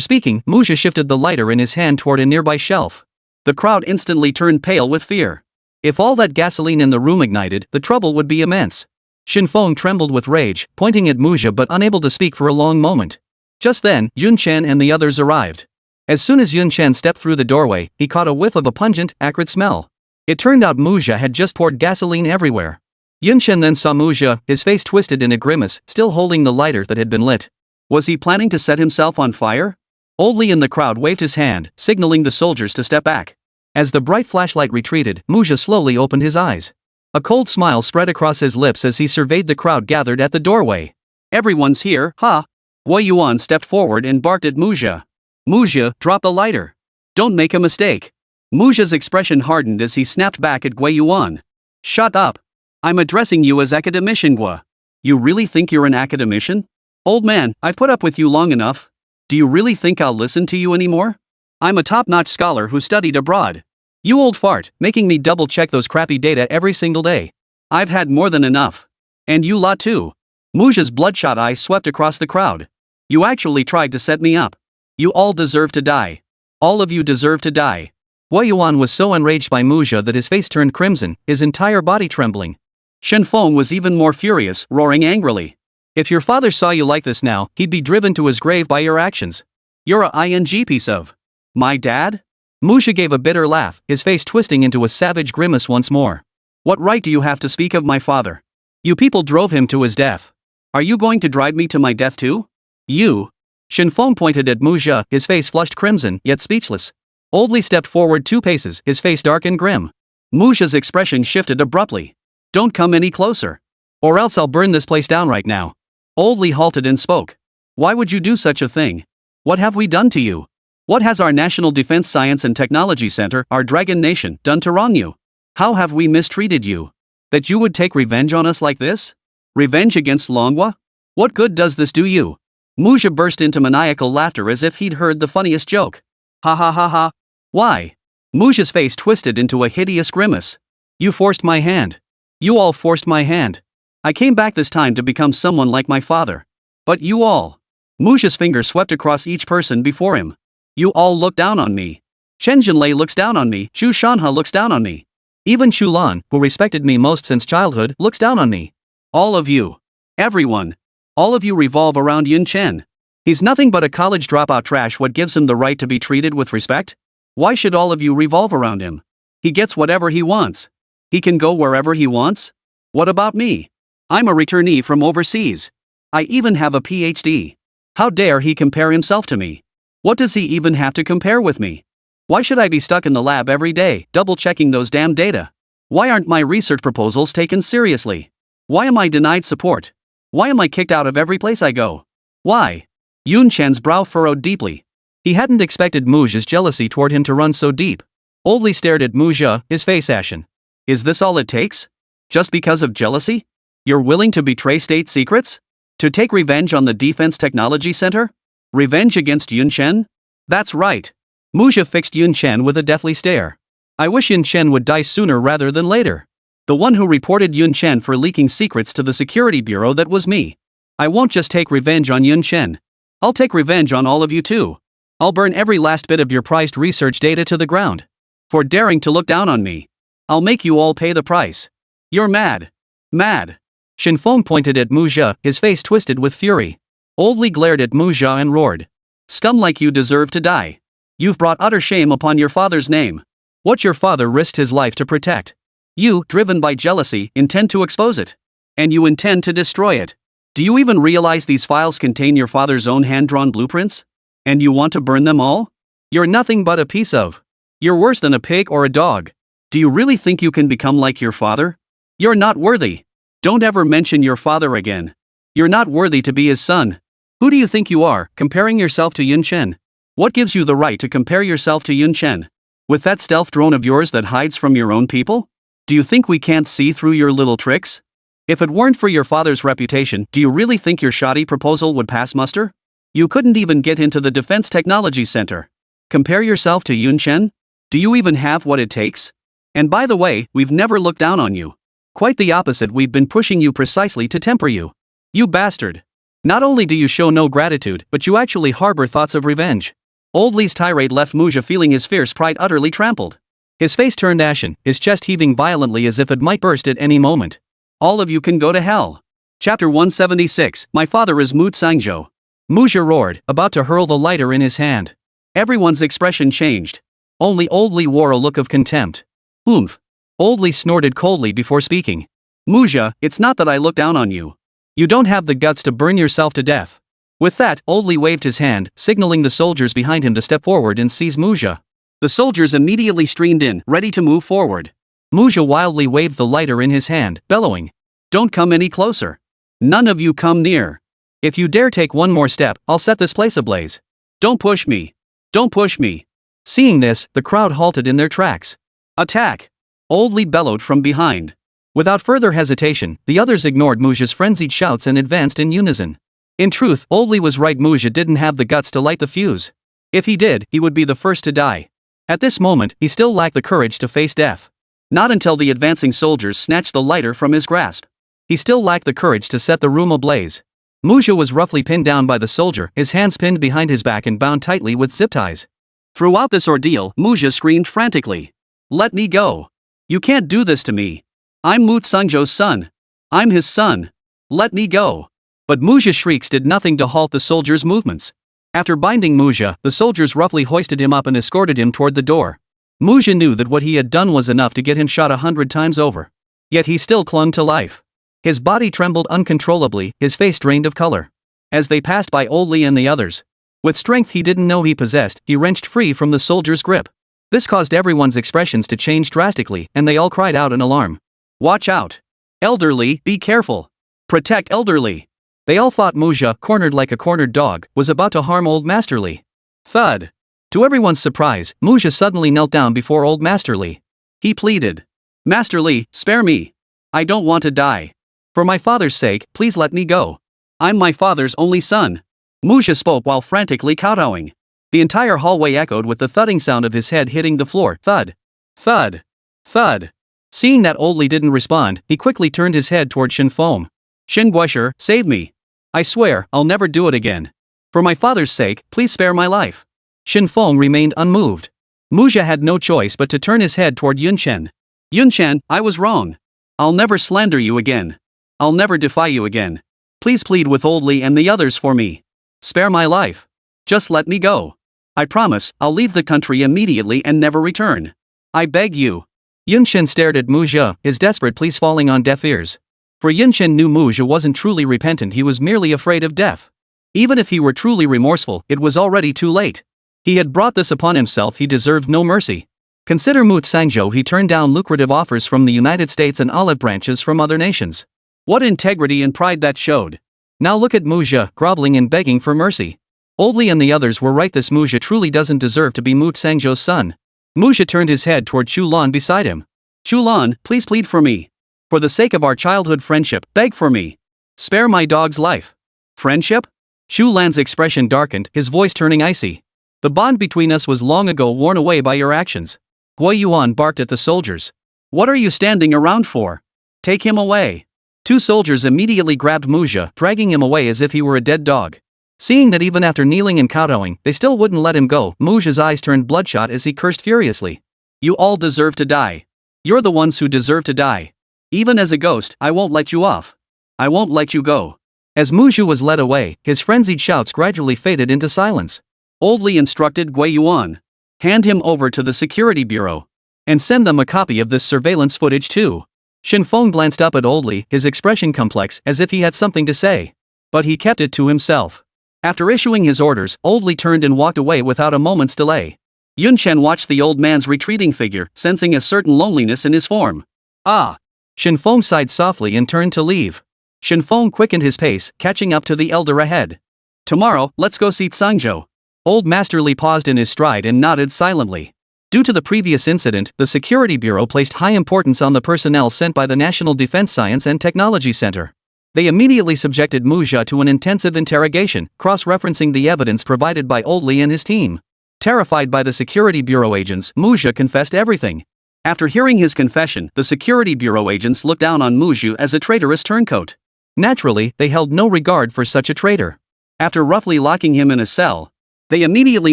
speaking, Muzha shifted the lighter in his hand toward a nearby shelf. The crowd instantly turned pale with fear. If all that gasoline in the room ignited, the trouble would be immense. Shen Feng trembled with rage, pointing at Muzha but unable to speak for a long moment. Just then, Yun Chen and the others arrived. As soon as Yun Chen stepped through the doorway, he caught a whiff of a pungent, acrid smell. It turned out Muzha had just poured gasoline everywhere. Yun Chen then saw Muzha, his face twisted in a grimace, still holding the lighter that had been lit. Was he planning to set himself on fire? Old Li in the crowd waved his hand, signaling the soldiers to step back. As the bright flashlight retreated, Muzha slowly opened his eyes. A cold smile spread across his lips as he surveyed the crowd gathered at the doorway. Everyone's here, huh? Wei Yuan stepped forward and barked at Muzha. Muzha, drop the lighter. Don't make a mistake. Muzha's expression hardened as he snapped back at Wei Yuan. Shut up. I'm addressing you as academician Gua. You really think you're an academician? Old man, I've put up with you long enough. Do you really think I'll listen to you anymore? I'm a top-notch scholar who studied abroad. You old fart, making me double-check those crappy data every single day. I've had more than enough. And you lot too. Muzha's bloodshot eyes swept across the crowd. You actually tried to set me up. You all deserve to die. All of you deserve to die. Wei Yuan was so enraged by Muzha that his face turned crimson, his entire body trembling. Shen Feng was even more furious, roaring angrily. If your father saw you like this now, he'd be driven to his grave by your actions. You're a ing piece of. My dad? Muzha gave a bitter laugh, his face twisting into a savage grimace once more. What right do you have to speak of my father? You people drove him to his death. Are you going to drive me to my death too? You? Shen Feng pointed at Muzha, his face flushed crimson, yet speechless. Old Li stepped forward 2 paces, his face dark and grim. Muzha's expression shifted abruptly. Don't come any closer. Or else I'll burn this place down right now. Old Li halted and spoke. Why would you do such a thing? What have we done to you? What has our National Defense Science and Technology Center, our Dragon Nation, done to wrong you? How have we mistreated you? That you would take revenge on us like this? Revenge against Longhua? What good does this do you? Muzha burst into maniacal laughter as if he'd heard the funniest joke. Ha ha ha ha. Why? Muzha's face twisted into a hideous grimace. You forced my hand. You all forced my hand. I came back this time to become someone like my father. But you all. Muzha's finger swept across each person before him. You all look down on me. Chen Jinlei looks down on me. Chu Shanha looks down on me. Even Chu Lan, who respected me most since childhood, looks down on me. All of you. Everyone. All of you revolve around Yun Chen. He's nothing but a college dropout trash. What gives him the right to be treated with respect? Why should all of you revolve around him? He gets whatever he wants. He can go wherever he wants. What about me? I'm a returnee from overseas. I even have a PhD. How dare he compare himself to me? What does he even have to compare with me? Why should I be stuck in the lab every day, double-checking those damn data? Why aren't my research proposals taken seriously? Why am I denied support? Why am I kicked out of every place I go? Why? Yun Chen's brow furrowed deeply. He hadn't expected Muzha's jealousy toward him to run so deep. Old Li stared at Muzha, his face ashen. Is this all it takes? Just because of jealousy? You're willing to betray state secrets? To take revenge on the Defense Technology Center? Revenge against Yun Chen? That's right. Muzha fixed Yun Chen with a deathly stare. I wish Yun Chen would die sooner rather than later. The one who reported Yun Chen for leaking secrets to the Security Bureau, that was me. I won't just take revenge on Yun Chen. I'll take revenge on all of you too. I'll burn every last bit of your prized research data to the ground. For daring to look down on me. I'll make you all pay the price. You're mad. Mad. Shen Feng pointed at Muzha, his face twisted with fury. Old Li glared at Muzha and roared. Scum like you deserve to die. You've brought utter shame upon your father's name. What your father risked his life to protect. You, driven by jealousy, intend to expose it. And you intend to destroy it. Do you even realize these files contain your father's own hand-drawn blueprints? And you want to burn them all? You're nothing but a piece of. You're worse than a pig or a dog. Do you really think you can become like your father? You're not worthy. Don't ever mention your father again. You're not worthy to be his son. Who do you think you are, comparing yourself to Yun Chen? What gives you the right to compare yourself to Yun Chen? With that stealth drone of yours that hides from your own people? Do you think we can't see through your little tricks? If it weren't for your father's reputation, do you really think your shoddy proposal would pass muster? You couldn't even get into the Defense Technology Center. Compare yourself to Yun Chen? Do you even have what it takes? And by the way, we've never looked down on you. Quite the opposite, we've been pushing you precisely to temper you. You bastard. Not only do you show no gratitude, but you actually harbor thoughts of revenge. Old Li's tirade left Muzha feeling his fierce pride utterly trampled. His face turned ashen, his chest heaving violently as if it might burst at any moment. All of you can go to hell. Chapter 176, My father is Mu Tsangzhou. Muzha roared, about to hurl the lighter in his hand. Everyone's expression changed. Only Old Li wore a look of contempt. Oomph. Old Li snorted coldly before speaking. Muzha, it's not that I look down on you. You don't have the guts to burn yourself to death. With that, Old Li waved his hand, signaling the soldiers behind him to step forward and seize Muzha. The soldiers immediately streamed in, ready to move forward. Muzha wildly waved the lighter in his hand, bellowing. Don't come any closer. None of you come near. If you dare take one more step, I'll set this place ablaze. Don't push me. Don't push me. Seeing this, the crowd halted in their tracks. Attack! Old Li bellowed from behind. Without further hesitation, the others ignored Muzha's frenzied shouts and advanced in unison. In truth, Old Li was right, Muzha didn't have the guts to light the fuse. If he did, he would be the first to die. At this moment, he still lacked the courage to face death. Not until the advancing soldiers snatched the lighter from his grasp. He still lacked the courage to set the room ablaze. Muzha was roughly pinned down by the soldier, his hands pinned behind his back and bound tightly with zip ties. Throughout this ordeal, Muzha screamed frantically. Let me go. You can't do this to me. I'm Mu Tsangzhou's son. I'm his son. Let me go. But Muzha's shrieks did nothing to halt the soldiers' movements. After binding Muzha, the soldiers roughly hoisted him up and escorted him toward the door. Muzha knew that what he had done was enough to get him shot 100 times over. Yet he still clung to life. His body trembled uncontrollably, his face drained of color. As they passed by Old Li and the others, with strength he didn't know he possessed, he wrenched free from the soldier's grip. This caused everyone's expressions to change drastically, and they all cried out in alarm. Watch out! Elder Li, be careful! Protect Elder Li! They all thought Muzha, cornered like a cornered dog, was about to harm Old Master Li. Thud! To everyone's surprise, Muzha suddenly knelt down before Old Master Li. He pleaded. Master Li, spare me! I don't want to die. For my father's sake, please let me go. I'm my father's only son. Muzha spoke while frantically kowtowing. The entire hallway echoed with the thudding sound of his head hitting the floor. Thud! Thud! Thud! Seeing that Old Li didn't respond, he quickly turned his head toward Shin Feng. Shin Guosher, save me. I swear, I'll never do it again. For my father's sake, please spare my life. Shin Feng remained unmoved. Muzha had no choice but to turn his head toward Yun Chen. Yun Chen, I was wrong. I'll never slander you again. I'll never defy you again. Please plead with Old Li and the others for me. Spare my life. Just let me go. I promise, I'll leave the country immediately and never return. I beg you. Yun Chen stared at Muzha, his desperate pleas falling on deaf ears. For Yun Chen knew Muzha wasn't truly repentant, he was merely afraid of death. Even if he were truly remorseful, it was already too late. He had brought this upon himself, he deserved no mercy. Consider Mu Tsangzhou, he turned down lucrative offers from the United States and olive branches from other nations. What integrity and pride that showed. Now look at Muzha, groveling and begging for mercy. Old Li and the others were right, this Muzha truly doesn't deserve to be Mu Tsangzhou's son. Muzha turned his head toward Chu Lan beside him. Chu Lan, please plead for me. For the sake of our childhood friendship, beg for me. Spare my dog's life. Friendship? Chu Lan's expression darkened, his voice turning icy. The bond between us was long ago worn away by your actions. Guo Yuan barked at the soldiers. What are you standing around for? Take him away. Two soldiers immediately grabbed Muzha, dragging him away as if he were a dead dog. Seeing that even after kneeling and kowtowing, they still wouldn't let him go, Muzha's eyes turned bloodshot as he cursed furiously. You all deserve to die. You're the ones who deserve to die. Even as a ghost, I won't let you off. I won't let you go. As Muzha was led away, his frenzied shouts gradually faded into silence. Old Li instructed Guo Yuan. Hand him over to the security bureau. And send them a copy of this surveillance footage too. Shin Feng glanced up at Old Li, his expression complex, as if he had something to say. But he kept it to himself. After issuing his orders, Old Li turned and walked away without a moment's delay. Yun Chen watched the old man's retreating figure, sensing a certain loneliness in his form. Ah! Shin Feng sighed softly and turned to leave. Shenfeng quickened his pace, catching up to the elder ahead. Tomorrow, let's go see Tsangzhou. Old Master Li paused in his stride and nodded silently. Due to the previous incident, the Security Bureau placed high importance on the personnel sent by the National Defense Science and Technology Center. They immediately subjected Mu Jia to an intensive interrogation, cross-referencing the evidence provided by Old Li and his team. Terrified by the Security Bureau agents, Mu Jia confessed everything. After hearing his confession, the Security Bureau agents looked down on Mu Jia as a traitorous turncoat. Naturally, they held no regard for such a traitor. After roughly locking him in a cell, they immediately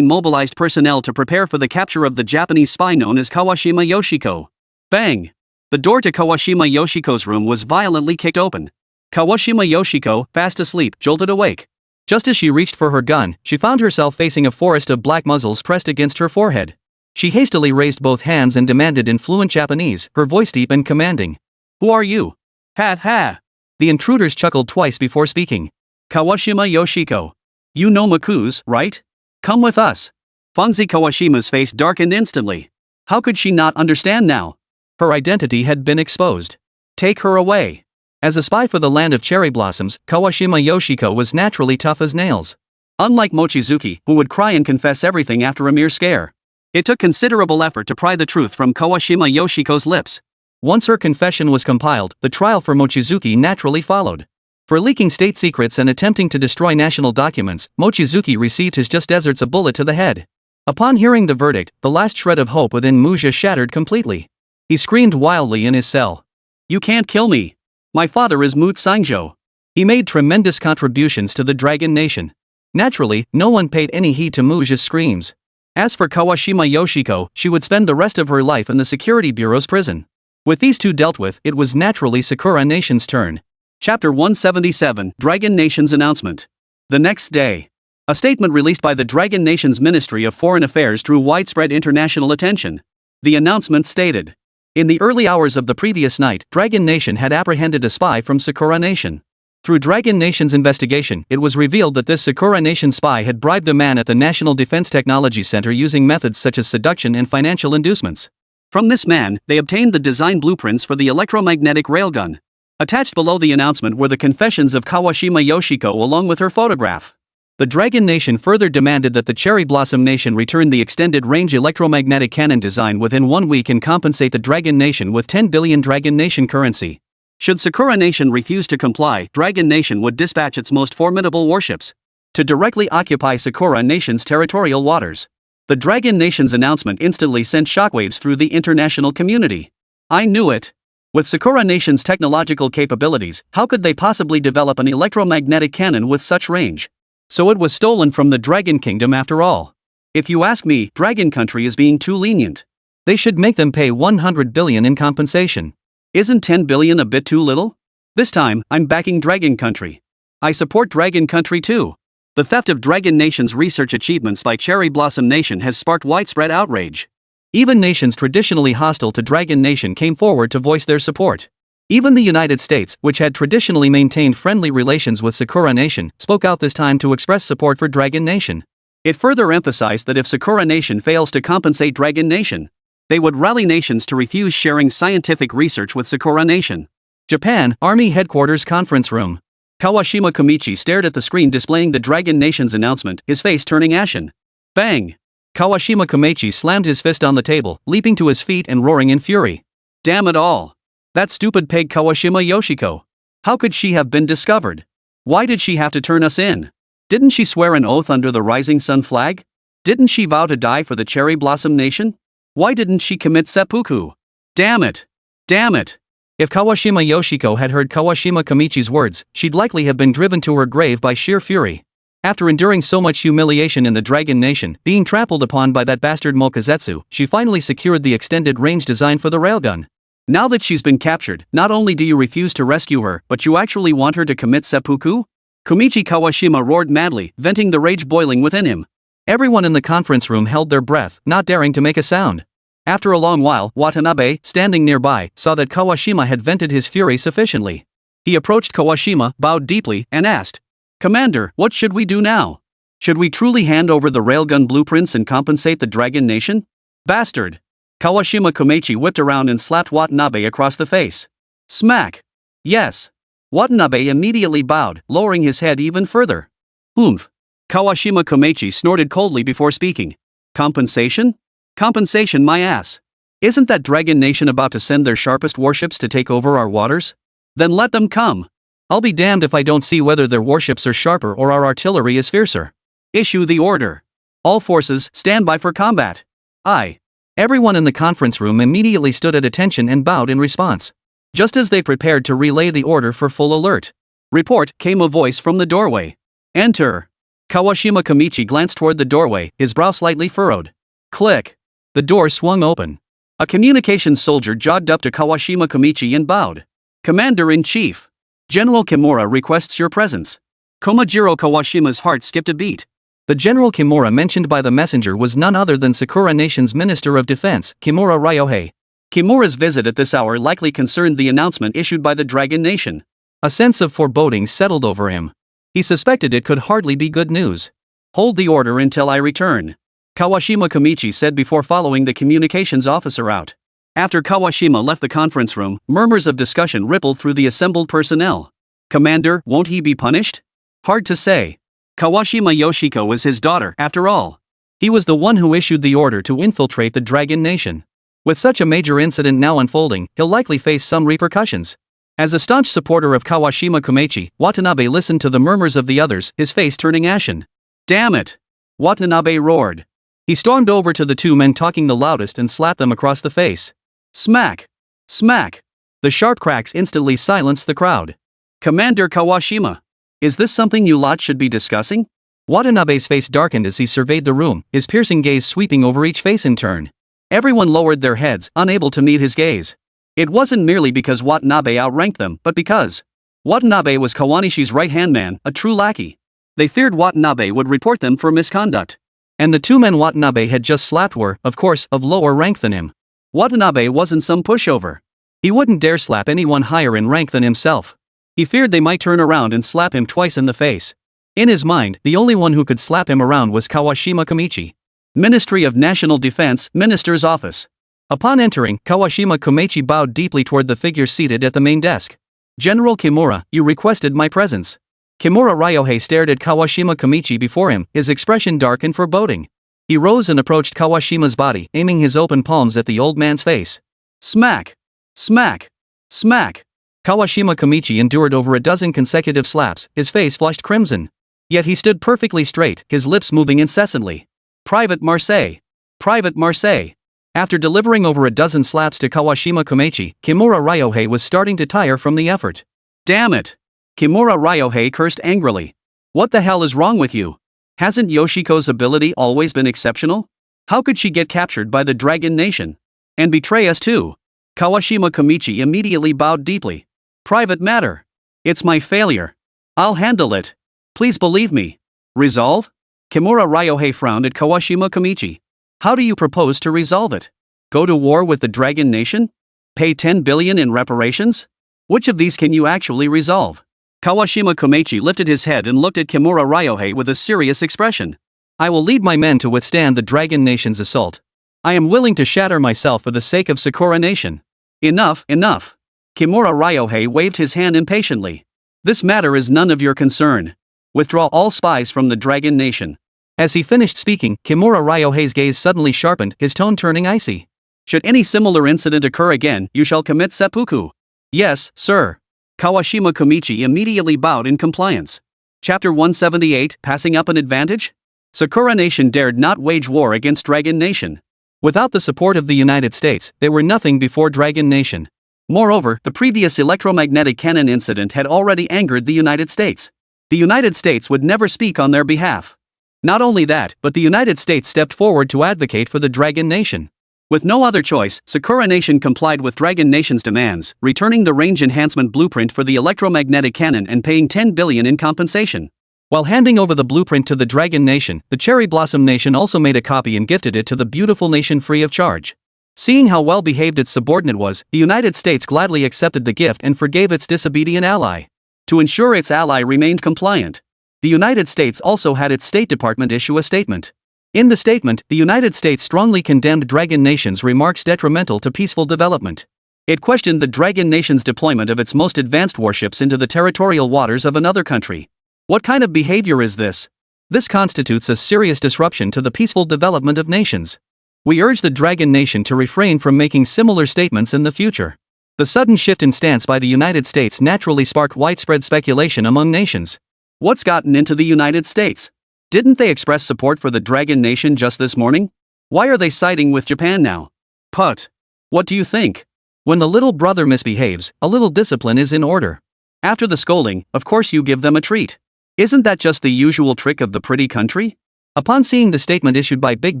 mobilized personnel to prepare for the capture of the Japanese spy known as Kawashima Yoshiko. Bang! The door to Kawashima Yoshiko's room was violently kicked open. Kawashima Yoshiko, fast asleep, jolted awake. Just as she reached for her gun, she found herself facing a forest of black muzzles pressed against her forehead. She hastily raised both hands and demanded in fluent Japanese, her voice deep and commanding. "Who are you?" "Ha ha!" The intruders chuckled twice before speaking. "Kawashima Yoshiko. You know Maku's, right? Come with us." Fangzi Kawashima's face darkened instantly. How could she not understand now? Her identity had been exposed. Take her away. As a spy for the land of cherry blossoms, Kawashima Yoshiko was naturally tough as nails. Unlike Mochizuki, who would cry and confess everything after a mere scare. It took considerable effort to pry the truth from Kawashima Yoshiko's lips. Once her confession was compiled, the trial for Mochizuki naturally followed. For leaking state secrets and attempting to destroy national documents, Mochizuki received his just deserts a bullet to the head. Upon hearing the verdict, the last shred of hope within Mu Jia shattered completely. He screamed wildly in his cell. "You can't kill me! My father is Mu Tsangzhou." He made tremendous contributions to the Dragon Nation. Naturally, no one paid any heed to Mu Jia's screams. As for Kawashima Yoshiko, she would spend the rest of her life in the Security Bureau's prison. With these two dealt with, it was naturally Sakura Nation's turn. Chapter 177, Dragon Nation's Announcement. The next day, a statement released by the Dragon Nation's Ministry of Foreign Affairs drew widespread international attention. The announcement stated, "In the early hours of the previous night, Dragon Nation had apprehended a spy from Sakura Nation. Through Dragon Nation's investigation, it was revealed that this Sakura Nation spy had bribed a man at the National Defense Technology Center using methods such as seduction and financial inducements. From this man, they obtained the design blueprints for the electromagnetic railgun." Attached below the announcement were the confessions of Kawashima Yoshiko along with her photograph. The Dragon Nation further demanded that the Cherry Blossom Nation return the extended-range electromagnetic cannon design within 1 week and compensate the Dragon Nation with 10 billion Dragon Nation currency. Should Sakura Nation refuse to comply, Dragon Nation would dispatch its most formidable warships to directly occupy Sakura Nation's territorial waters. The Dragon Nation's announcement instantly sent shockwaves through the international community. I knew it. With Sakura Nation's technological capabilities, how could they possibly develop an electromagnetic cannon with such range? So it was stolen from the Dragon Kingdom after all. If you ask me, Dragon Country is being too lenient. They should make them pay 100 billion in compensation. Isn't 10 billion a bit too little? This time, I'm backing Dragon Country. I support Dragon Country too. The theft of Dragon Nation's research achievements by Cherry Blossom Nation has sparked widespread outrage. Even nations traditionally hostile to Dragon Nation came forward to voice their support. Even the United States, which had traditionally maintained friendly relations with Sakura Nation, spoke out this time to express support for Dragon Nation. It further emphasized that if Sakura Nation fails to compensate Dragon Nation, they would rally nations to refuse sharing scientific research with Sakura Nation. Japan, Army Headquarters Conference Room. Kawashima Komichi stared at the screen displaying the Dragon Nation's announcement, his face turning ashen. Bang! Kawashima Komichi slammed his fist on the table, leaping to his feet and roaring in fury. Damn it all! That stupid pig Kawashima Yoshiko! How could she have been discovered? Why did she have to turn us in? Didn't she swear an oath under the Rising Sun flag? Didn't she vow to die for the Cherry Blossom Nation? Why didn't she commit seppuku? Damn it! Damn it! If Kawashima Yoshiko had heard Kawashima Komichi's words, she'd likely have been driven to her grave by sheer fury. After enduring so much humiliation in the Dragon Nation, being trampled upon by that bastard Mokazetsu, she finally secured the extended range design for the railgun. Now that she's been captured, not only do you refuse to rescue her, but you actually want her to commit seppuku? Komichi Kawashima roared madly, venting the rage boiling within him. Everyone in the conference room held their breath, not daring to make a sound. After a long while, Watanabe, standing nearby, saw that Kawashima had vented his fury sufficiently. He approached Kawashima, bowed deeply, and asked, "Commander, what should we do now? Should we truly hand over the railgun blueprints and compensate the Dragon Nation?" Bastard! Kawashima Komichi whipped around and slapped Watanabe across the face. Smack! Yes! Watanabe immediately bowed, lowering his head even further. Oomph. Kawashima Komechi snorted coldly before speaking. Compensation? Compensation my ass. Isn't that Dragon Nation about to send their sharpest warships to take over our waters? Then let them come. I'll be damned if I don't see whether their warships are sharper or our artillery is fiercer. Issue the order. All forces, stand by for combat. Aye. Everyone in the conference room immediately stood at attention and bowed in response. Just as they prepared to relay the order for full alert. Report, came a voice from the doorway. Enter. Kawashima Komechi glanced toward the doorway, his brow slightly furrowed. Click. The door swung open. A communications soldier jogged up to Kawashima Komechi and bowed. Commander-in-Chief. General Kimura requests your presence. Komajiro Kawashima's heart skipped a beat. The General Kimura mentioned by the messenger was none other than Sakura Nation's Minister of Defense, Kimura Ryohei. Kimura's visit at this hour likely concerned the announcement issued by the Dragon Nation. A sense of foreboding settled over him. He suspected it could hardly be good news. Hold the order until I return, Kawashima Komechi said before following the communications officer out. After Kawashima left the conference room, murmurs of discussion rippled through the assembled personnel. Commander, won't he be punished? Hard to say. Kawashima Yoshiko was his daughter, after all. He was the one who issued the order to infiltrate the Dragon Nation. With such a major incident now unfolding, he'll likely face some repercussions. As a staunch supporter of Kawashima Komechi, Watanabe listened to the murmurs of the others, his face turning ashen. Damn it! Watanabe roared. He stormed over to the two men talking the loudest and slapped them across the face. Smack! Smack! The sharp cracks instantly silenced the crowd. Commander Kawashima! Is this something you lot should be discussing? Watanabe's face darkened as he surveyed the room, his piercing gaze sweeping over each face in turn. Everyone lowered their heads, unable to meet his gaze. It wasn't merely because Watanabe outranked them, but because Watanabe was Kawanishi's right-hand man, a true lackey. They feared Watanabe would report them for misconduct. And the two men Watanabe had just slapped were, of course, of lower rank than him. Watanabe wasn't some pushover. He wouldn't dare slap anyone higher in rank than himself. He feared they might turn around and slap him twice in the face. In his mind, the only one who could slap him around was Kawashima Komechi. Ministry of National Defense, Minister's Office. Upon entering, Kawashima Komechi bowed deeply toward the figure seated at the main desk. General Kimura, you requested my presence. Kimura Ryohei stared at Kawashima Komechi before him, his expression dark and foreboding. He rose and approached Kawashima's body, aiming his open palms at the old man's face. Smack! Smack! Smack! Kawashima Komechi endured over a dozen consecutive slaps, his face flushed crimson. Yet he stood perfectly straight, his lips moving incessantly. Private Marseille! Private Marseille! After delivering over a dozen slaps to Kawashima Komechi, Kimura Ryohei was starting to tire from the effort. Damn it! Kimura Ryohei cursed angrily. What the hell is wrong with you? Hasn't Yoshiko's ability always been exceptional? How could she get captured by the Dragon Nation? And betray us too? Kawashima Komechi immediately bowed deeply. Private matter. It's my failure. I'll handle it. Please believe me. Resolve? Kimura Ryohei frowned at Kawashima Komechi. How do you propose to resolve it? Go to war with the Dragon Nation? Pay 10 billion in reparations? Which of these can you actually resolve? Kawashima Komechi lifted his head and looked at Kimura Ryohei with a serious expression. I will lead my men to withstand the Dragon Nation's assault. I am willing to shatter myself for the sake of Sakura Nation. Enough, enough. Kimura Ryohei waved his hand impatiently. This matter is none of your concern. Withdraw all spies from the Dragon Nation. As he finished speaking, Kimura Ryohei's gaze suddenly sharpened, his tone turning icy. Should any similar incident occur again, you shall commit seppuku. Yes, sir. Kawashima Komechi immediately bowed in compliance. Chapter 178, Passing Up an Advantage? Sakura Nation dared not wage war against Dragon Nation. Without the support of the United States, they were nothing before Dragon Nation. Moreover, the previous electromagnetic cannon incident had already angered the United States. The United States would never speak on their behalf. Not only that, but the United States stepped forward to advocate for the Dragon Nation. With no other choice, Sakura Nation complied with Dragon Nation's demands, returning the range enhancement blueprint for the electromagnetic cannon and paying 10 billion in compensation. While handing over the blueprint to the Dragon Nation, the Cherry Blossom Nation also made a copy and gifted it to the beautiful nation free of charge. Seeing how well behaved its subordinate was, the United States gladly accepted the gift and forgave its disobedient ally. To ensure its ally remained compliant, the United States also had its State Department issue a statement. In the statement, the United States strongly condemned Dragon Nation's remarks detrimental to peaceful development. It questioned the Dragon Nation's deployment of its most advanced warships into the territorial waters of another country. What kind of behavior is this? This constitutes a serious disruption to the peaceful development of nations. We urge the Dragon Nation to refrain from making similar statements in the future. The sudden shift in stance by the United States naturally sparked widespread speculation among nations. What's gotten into the United States? Didn't they express support for the Dragon Nation just this morning? Why are they siding with Japan now? Put. What do you think? When the little brother misbehaves, a little discipline is in order. After the scolding, of course you give them a treat. Isn't that just the usual trick of the pretty country? Upon seeing the statement issued by Big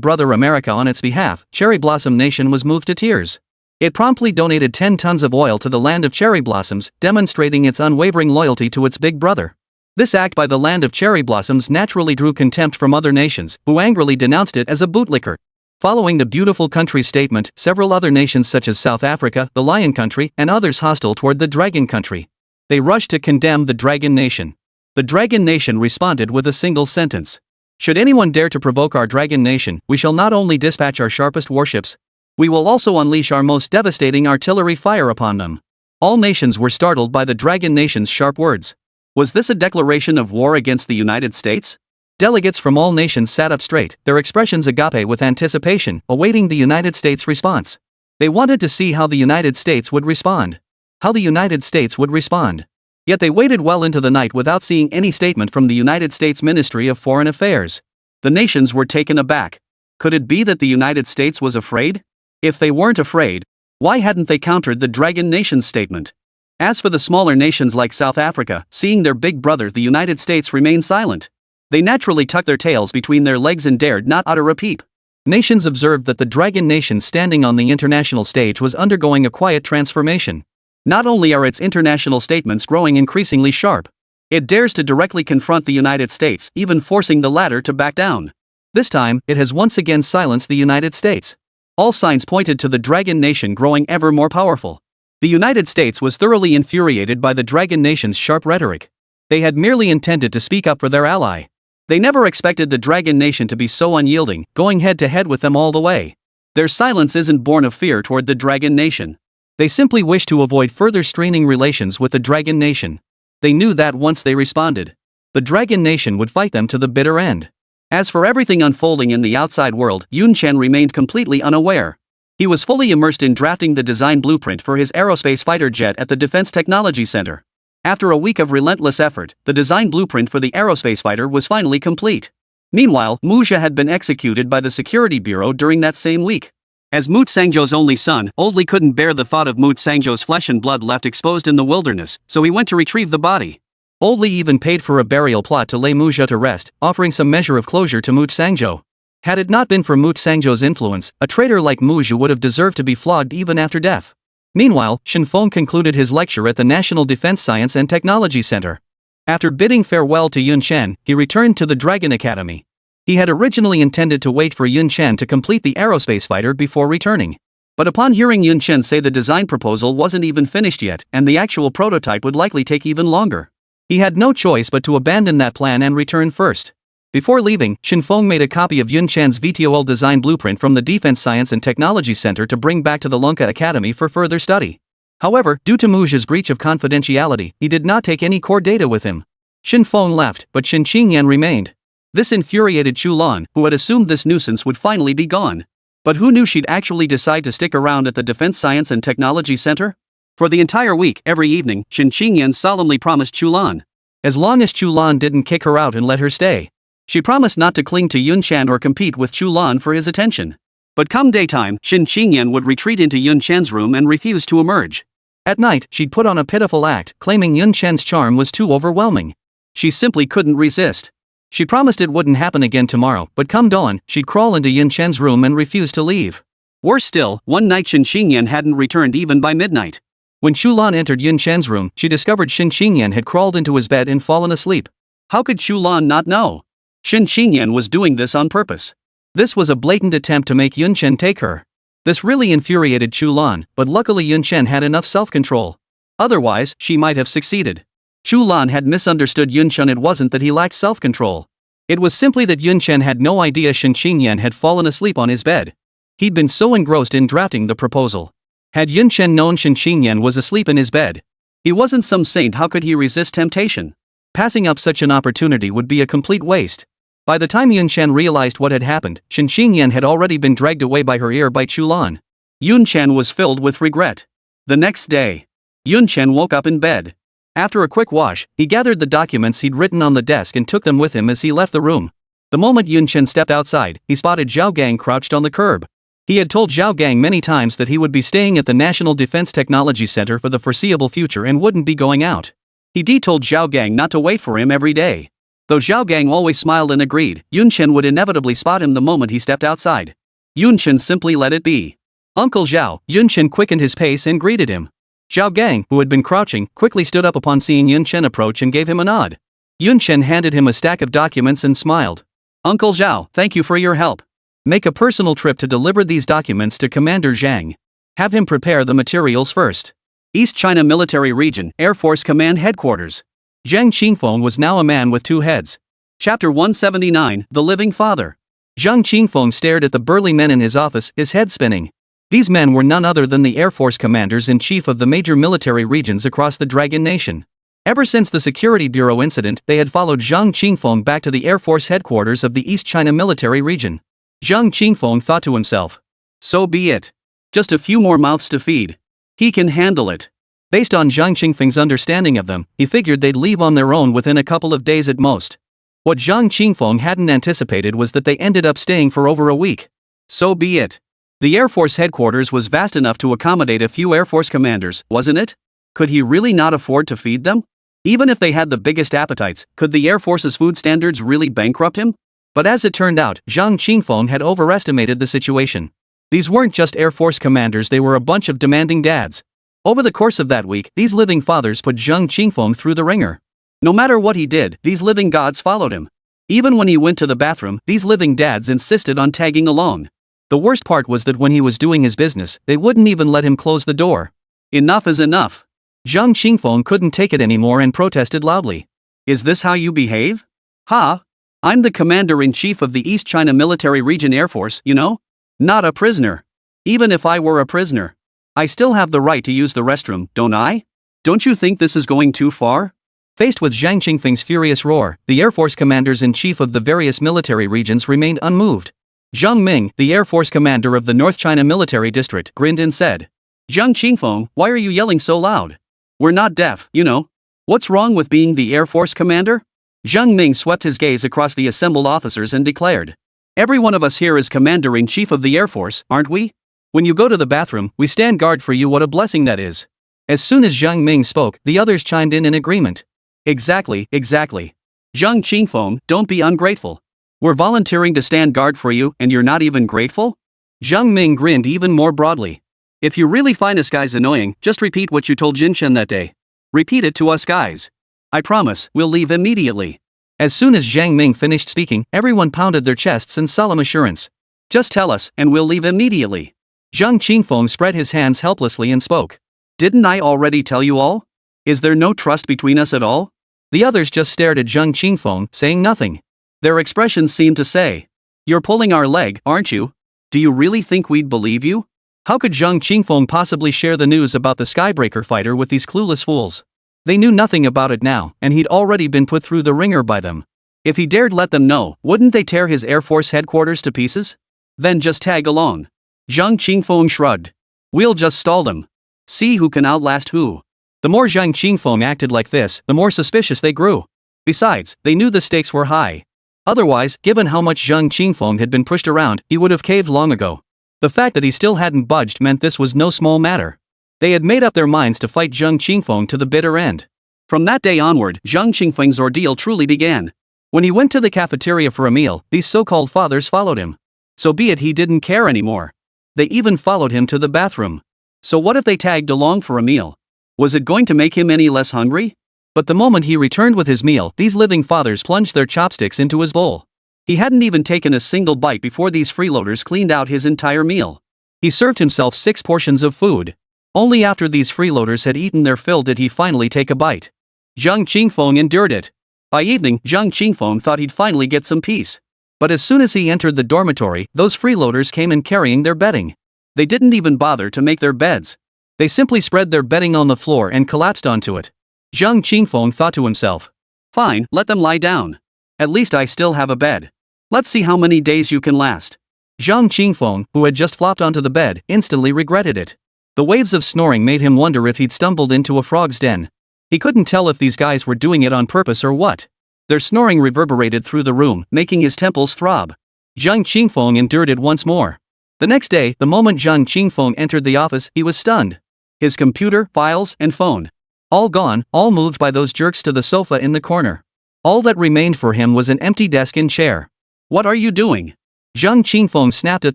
Brother America on its behalf, Cherry Blossom Nation was moved to tears. It promptly donated 10 tons of oil to the land of cherry blossoms, demonstrating its unwavering loyalty to its big brother. This act by the land of cherry blossoms naturally drew contempt from other nations, who angrily denounced it as a bootlicker. Following the beautiful country's statement, several other nations such as South Africa, the Lion Country, and others hostile toward the Dragon Country. They rushed to condemn the Dragon Nation. The Dragon Nation responded with a single sentence. Should anyone dare to provoke our Dragon Nation, we shall not only dispatch our sharpest warships, we will also unleash our most devastating artillery fire upon them. All nations were startled by the Dragon Nation's sharp words. Was this a declaration of war against the United States? Delegates from all nations sat up straight, their expressions agape with anticipation, awaiting the United States' response. They wanted to see how the United States would respond. How the United States would respond. Yet they waited well into the night without seeing any statement from the United States Ministry of Foreign Affairs. The nations were taken aback. Could it be that the United States was afraid? If they weren't afraid, why hadn't they countered the Dragon Nation's statement? As for the smaller nations like South Africa, seeing their big brother the United States remain silent. They naturally tucked their tails between their legs and dared not utter a peep. Nations observed that the Dragon Nation standing on the international stage was undergoing a quiet transformation. Not only are its international statements growing increasingly sharp, it dares to directly confront the United States, even forcing the latter to back down. This time, it has once again silenced the United States. All signs pointed to the Dragon Nation growing ever more powerful. The United States was thoroughly infuriated by the Dragon Nation's sharp rhetoric. They had merely intended to speak up for their ally. They never expected the Dragon Nation to be so unyielding, going head to head with them all the way. Their silence isn't born of fear toward the Dragon Nation. They simply wish to avoid further straining relations with the Dragon Nation. They knew that once they responded, the Dragon Nation would fight them to the bitter end. As for everything unfolding in the outside world, Chen remained completely unaware. He was fully immersed in drafting the design blueprint for his aerospace fighter jet at the Defense Technology Center. After a week of relentless effort, the design blueprint for the aerospace fighter was finally complete. Meanwhile, Muzha had been executed by the Security Bureau during that same week. As Mu Sangjo's only son, Oldly couldn't bear the thought of Mu Sangjo's flesh and blood left exposed in the wilderness, so he went to retrieve the body. Oldly even paid for a burial plot to lay Muzha to rest, offering some measure of closure to Mu Sangjo. Had it not been for Mu Sangjo's influence, a traitor like Muzha would have deserved to be flogged even after death. Meanwhile, Shen Feng concluded his lecture at the National Defense Science and Technology Center. After bidding farewell to Yun Chen, he returned to the Dragon Academy. He had originally intended to wait for Yun Chen to complete the aerospace fighter before returning. But upon hearing Yun Chen say the design proposal wasn't even finished yet, and the actual prototype would likely take even longer, he had no choice but to abandon that plan and return first. Before leaving, Shen Feng made a copy of Yun Chan's VTOL design blueprint from the Defense Science and Technology Center to bring back to the Lunka Academy for further study. However, due to Muzha's breach of confidentiality, he did not take any core data with him. Shen Feng left, but Shen Qingyan remained. This infuriated Chu Lan, who had assumed this nuisance would finally be gone. But who knew she'd actually decide to stick around at the Defense Science and Technology Center? For the entire week, every evening, Shen Qingyan solemnly promised Chu Lan. As long as Chu Lan didn't kick her out and let her stay. She promised not to cling to Yun Chen or compete with Chu Lan for his attention. But come daytime, Shen Qingyan would retreat into Yun Chen's room and refuse to emerge. At night, she'd put on a pitiful act, claiming Yun Chen's charm was too overwhelming. She simply couldn't resist. She promised it wouldn't happen again tomorrow, but come dawn, she'd crawl into Yun Chen's room and refuse to leave. Worse still, one night Shen Qingyan hadn't returned even by midnight. When Chu Lan entered Yun Chen's room, she discovered Shen Qingyan had crawled into his bed and fallen asleep. How could Chu Lan not know? Shen Qingyan was doing this on purpose. This was a blatant attempt to make Yun Chen take her. This really infuriated Chu Lan, but luckily Yun Chen had enough self-control. Otherwise, she might have succeeded. Chu Lan had misunderstood Yun Chen. It wasn't that he lacked self-control. It was simply that Yun Chen had no idea Shen Qingyan had fallen asleep on his bed. He'd been so engrossed in drafting the proposal. Had Yun Chen known Shen Qingyan was asleep in his bed, he wasn't some saint, how could he resist temptation? Passing up such an opportunity would be a complete waste. By the time Yun Chen realized what had happened, Shen Qingyan had already been dragged away by her ear by Chu Lan. Yun Chen was filled with regret. The next day, Yun Chen woke up in bed. After a quick wash, he gathered the documents he'd written on the desk and took them with him as he left the room. The moment Yun Chen stepped outside, he spotted Zhao Gang crouched on the curb. He had told Zhao Gang many times that he would be staying at the National Defense Technology Center for the foreseeable future and wouldn't be going out. He told Zhao Gang not to wait for him every day. Though Zhao Gang always smiled and agreed, Yun Chen would inevitably spot him the moment he stepped outside. Yun Chen simply let it be. Uncle Zhao, Yun Chen quickened his pace and greeted him. Zhao Gang, who had been crouching, quickly stood up upon seeing Yun Chen approach and gave him a nod. Yun Chen handed him a stack of documents and smiled. Uncle Zhao, thank you for your help. Make a personal trip to deliver these documents to Commander Zhang. Have him prepare the materials first. East China Military Region, Air Force Command Headquarters. Zhang Qingfeng was now a man with two heads. Chapter 179, The Living Father. Zhang Qingfeng stared at the burly men in his office, his head spinning. These men were none other than the Air Force commanders-in-chief of the major military regions across the Dragon Nation. Ever since the Security Bureau incident, they had followed Zhang Qingfeng back to the Air Force headquarters of the East China Military Region. Zhang Qingfeng thought to himself. So be it. Just a few more mouths to feed. He can handle it. Based on Zhang Qingfeng's understanding of them, he figured they'd leave on their own within a couple of days at most. What Zhang Qingfeng hadn't anticipated was that they ended up staying for over a week. So be it. The Air Force headquarters was vast enough to accommodate a few Air Force commanders, wasn't it? Could he really not afford to feed them? Even if they had the biggest appetites, could the Air Force's food standards really bankrupt him? But as it turned out, Zhang Qingfeng had overestimated the situation. These weren't just Air Force commanders, they were a bunch of demanding dads. Over the course of that week, these living fathers put Zhang Qingfeng through the ringer. No matter what he did, these living gods followed him. Even when he went to the bathroom, these living dads insisted on tagging along. The worst part was that when he was doing his business, they wouldn't even let him close the door. Enough is enough. Zhang Qingfeng couldn't take it anymore and protested loudly. Is this how you behave? Ha! I'm the commander-in-chief of the East China Military Region Air Force, you know? Not a prisoner. Even if I were a prisoner, I still have the right to use the restroom, don't I? Don't you think this is going too far? Faced with Zhang Qingfeng's furious roar, the Air Force commanders-in-chief of the various military regions remained unmoved. Zhang Ming, the Air Force commander of the North China Military District, grinned and said, Zhang Qingfeng, why are you yelling so loud? We're not deaf, you know. What's wrong with being the Air Force commander? Zhang Ming swept his gaze across the assembled officers and declared, every one of us here is commander-in-chief of the Air Force, aren't we? When you go to the bathroom, we stand guard for you. What a blessing that is. As soon as Zhang Ming spoke, the others chimed in agreement. Exactly. Zhang Qingfeng, don't be ungrateful. We're volunteering to stand guard for you, and you're not even grateful? Zhang Ming grinned even more broadly. If you really find us guys annoying, just repeat what you told Jin Chen that day. Repeat it to us guys. I promise, we'll leave immediately. As soon as Zhang Ming finished speaking, everyone pounded their chests in solemn assurance. Just tell us, and we'll leave immediately. Zhang Qingfeng spread his hands helplessly and spoke. Didn't I already tell you all? Is there no trust between us at all? The others just stared at Zhang Qingfeng, saying nothing. Their expressions seemed to say, you're pulling our leg, aren't you? Do you really think we'd believe you? How could Zhang Qingfeng possibly share the news about the Skybreaker fighter with these clueless fools? They knew nothing about it now, and he'd already been put through the ringer by them. If he dared let them know, wouldn't they tear his Air Force headquarters to pieces? Then just tag along. Zhang Qingfeng shrugged. We'll just stall them. See who can outlast who. The more Zhang Qingfeng acted like this, the more suspicious they grew. Besides, they knew the stakes were high. Otherwise, given how much Zhang Qingfeng had been pushed around, he would have caved long ago. The fact that he still hadn't budged meant this was no small matter. They had made up their minds to fight Zhang Qingfeng to the bitter end. From that day onward, Zhang Qingfeng's ordeal truly began. When he went to the cafeteria for a meal, these so-called fathers followed him. So be it, he didn't care anymore. They even followed him to the bathroom. So what if they tagged along for a meal? Was it going to make him any less hungry? But the moment he returned with his meal, these living fathers plunged their chopsticks into his bowl. He hadn't even taken a single bite before these freeloaders cleaned out his entire meal. He served himself 6 portions of food. Only after these freeloaders had eaten their fill did he finally take a bite. Zhang Qingfeng endured it. By evening, Zhang Qingfeng thought he'd finally get some peace. But as soon as he entered the dormitory, those freeloaders came in carrying their bedding. They didn't even bother to make their beds. They simply spread their bedding on the floor and collapsed onto it. Zhang Qingfeng thought to himself. Fine, let them lie down. At least I still have a bed. Let's see how many days you can last. Zhang Qingfeng, who had just flopped onto the bed, instantly regretted it. The waves of snoring made him wonder if he'd stumbled into a frog's den. He couldn't tell if these guys were doing it on purpose or what. Their snoring reverberated through the room, making his temples throb. Zhang Qingfeng endured it once more. The next day, the moment Zhang Qingfeng entered the office, he was stunned. His computer, files, and phone. All gone, all moved by those jerks to the sofa in the corner. All that remained for him was an empty desk and chair. What are you doing? Zhang Qingfeng snapped at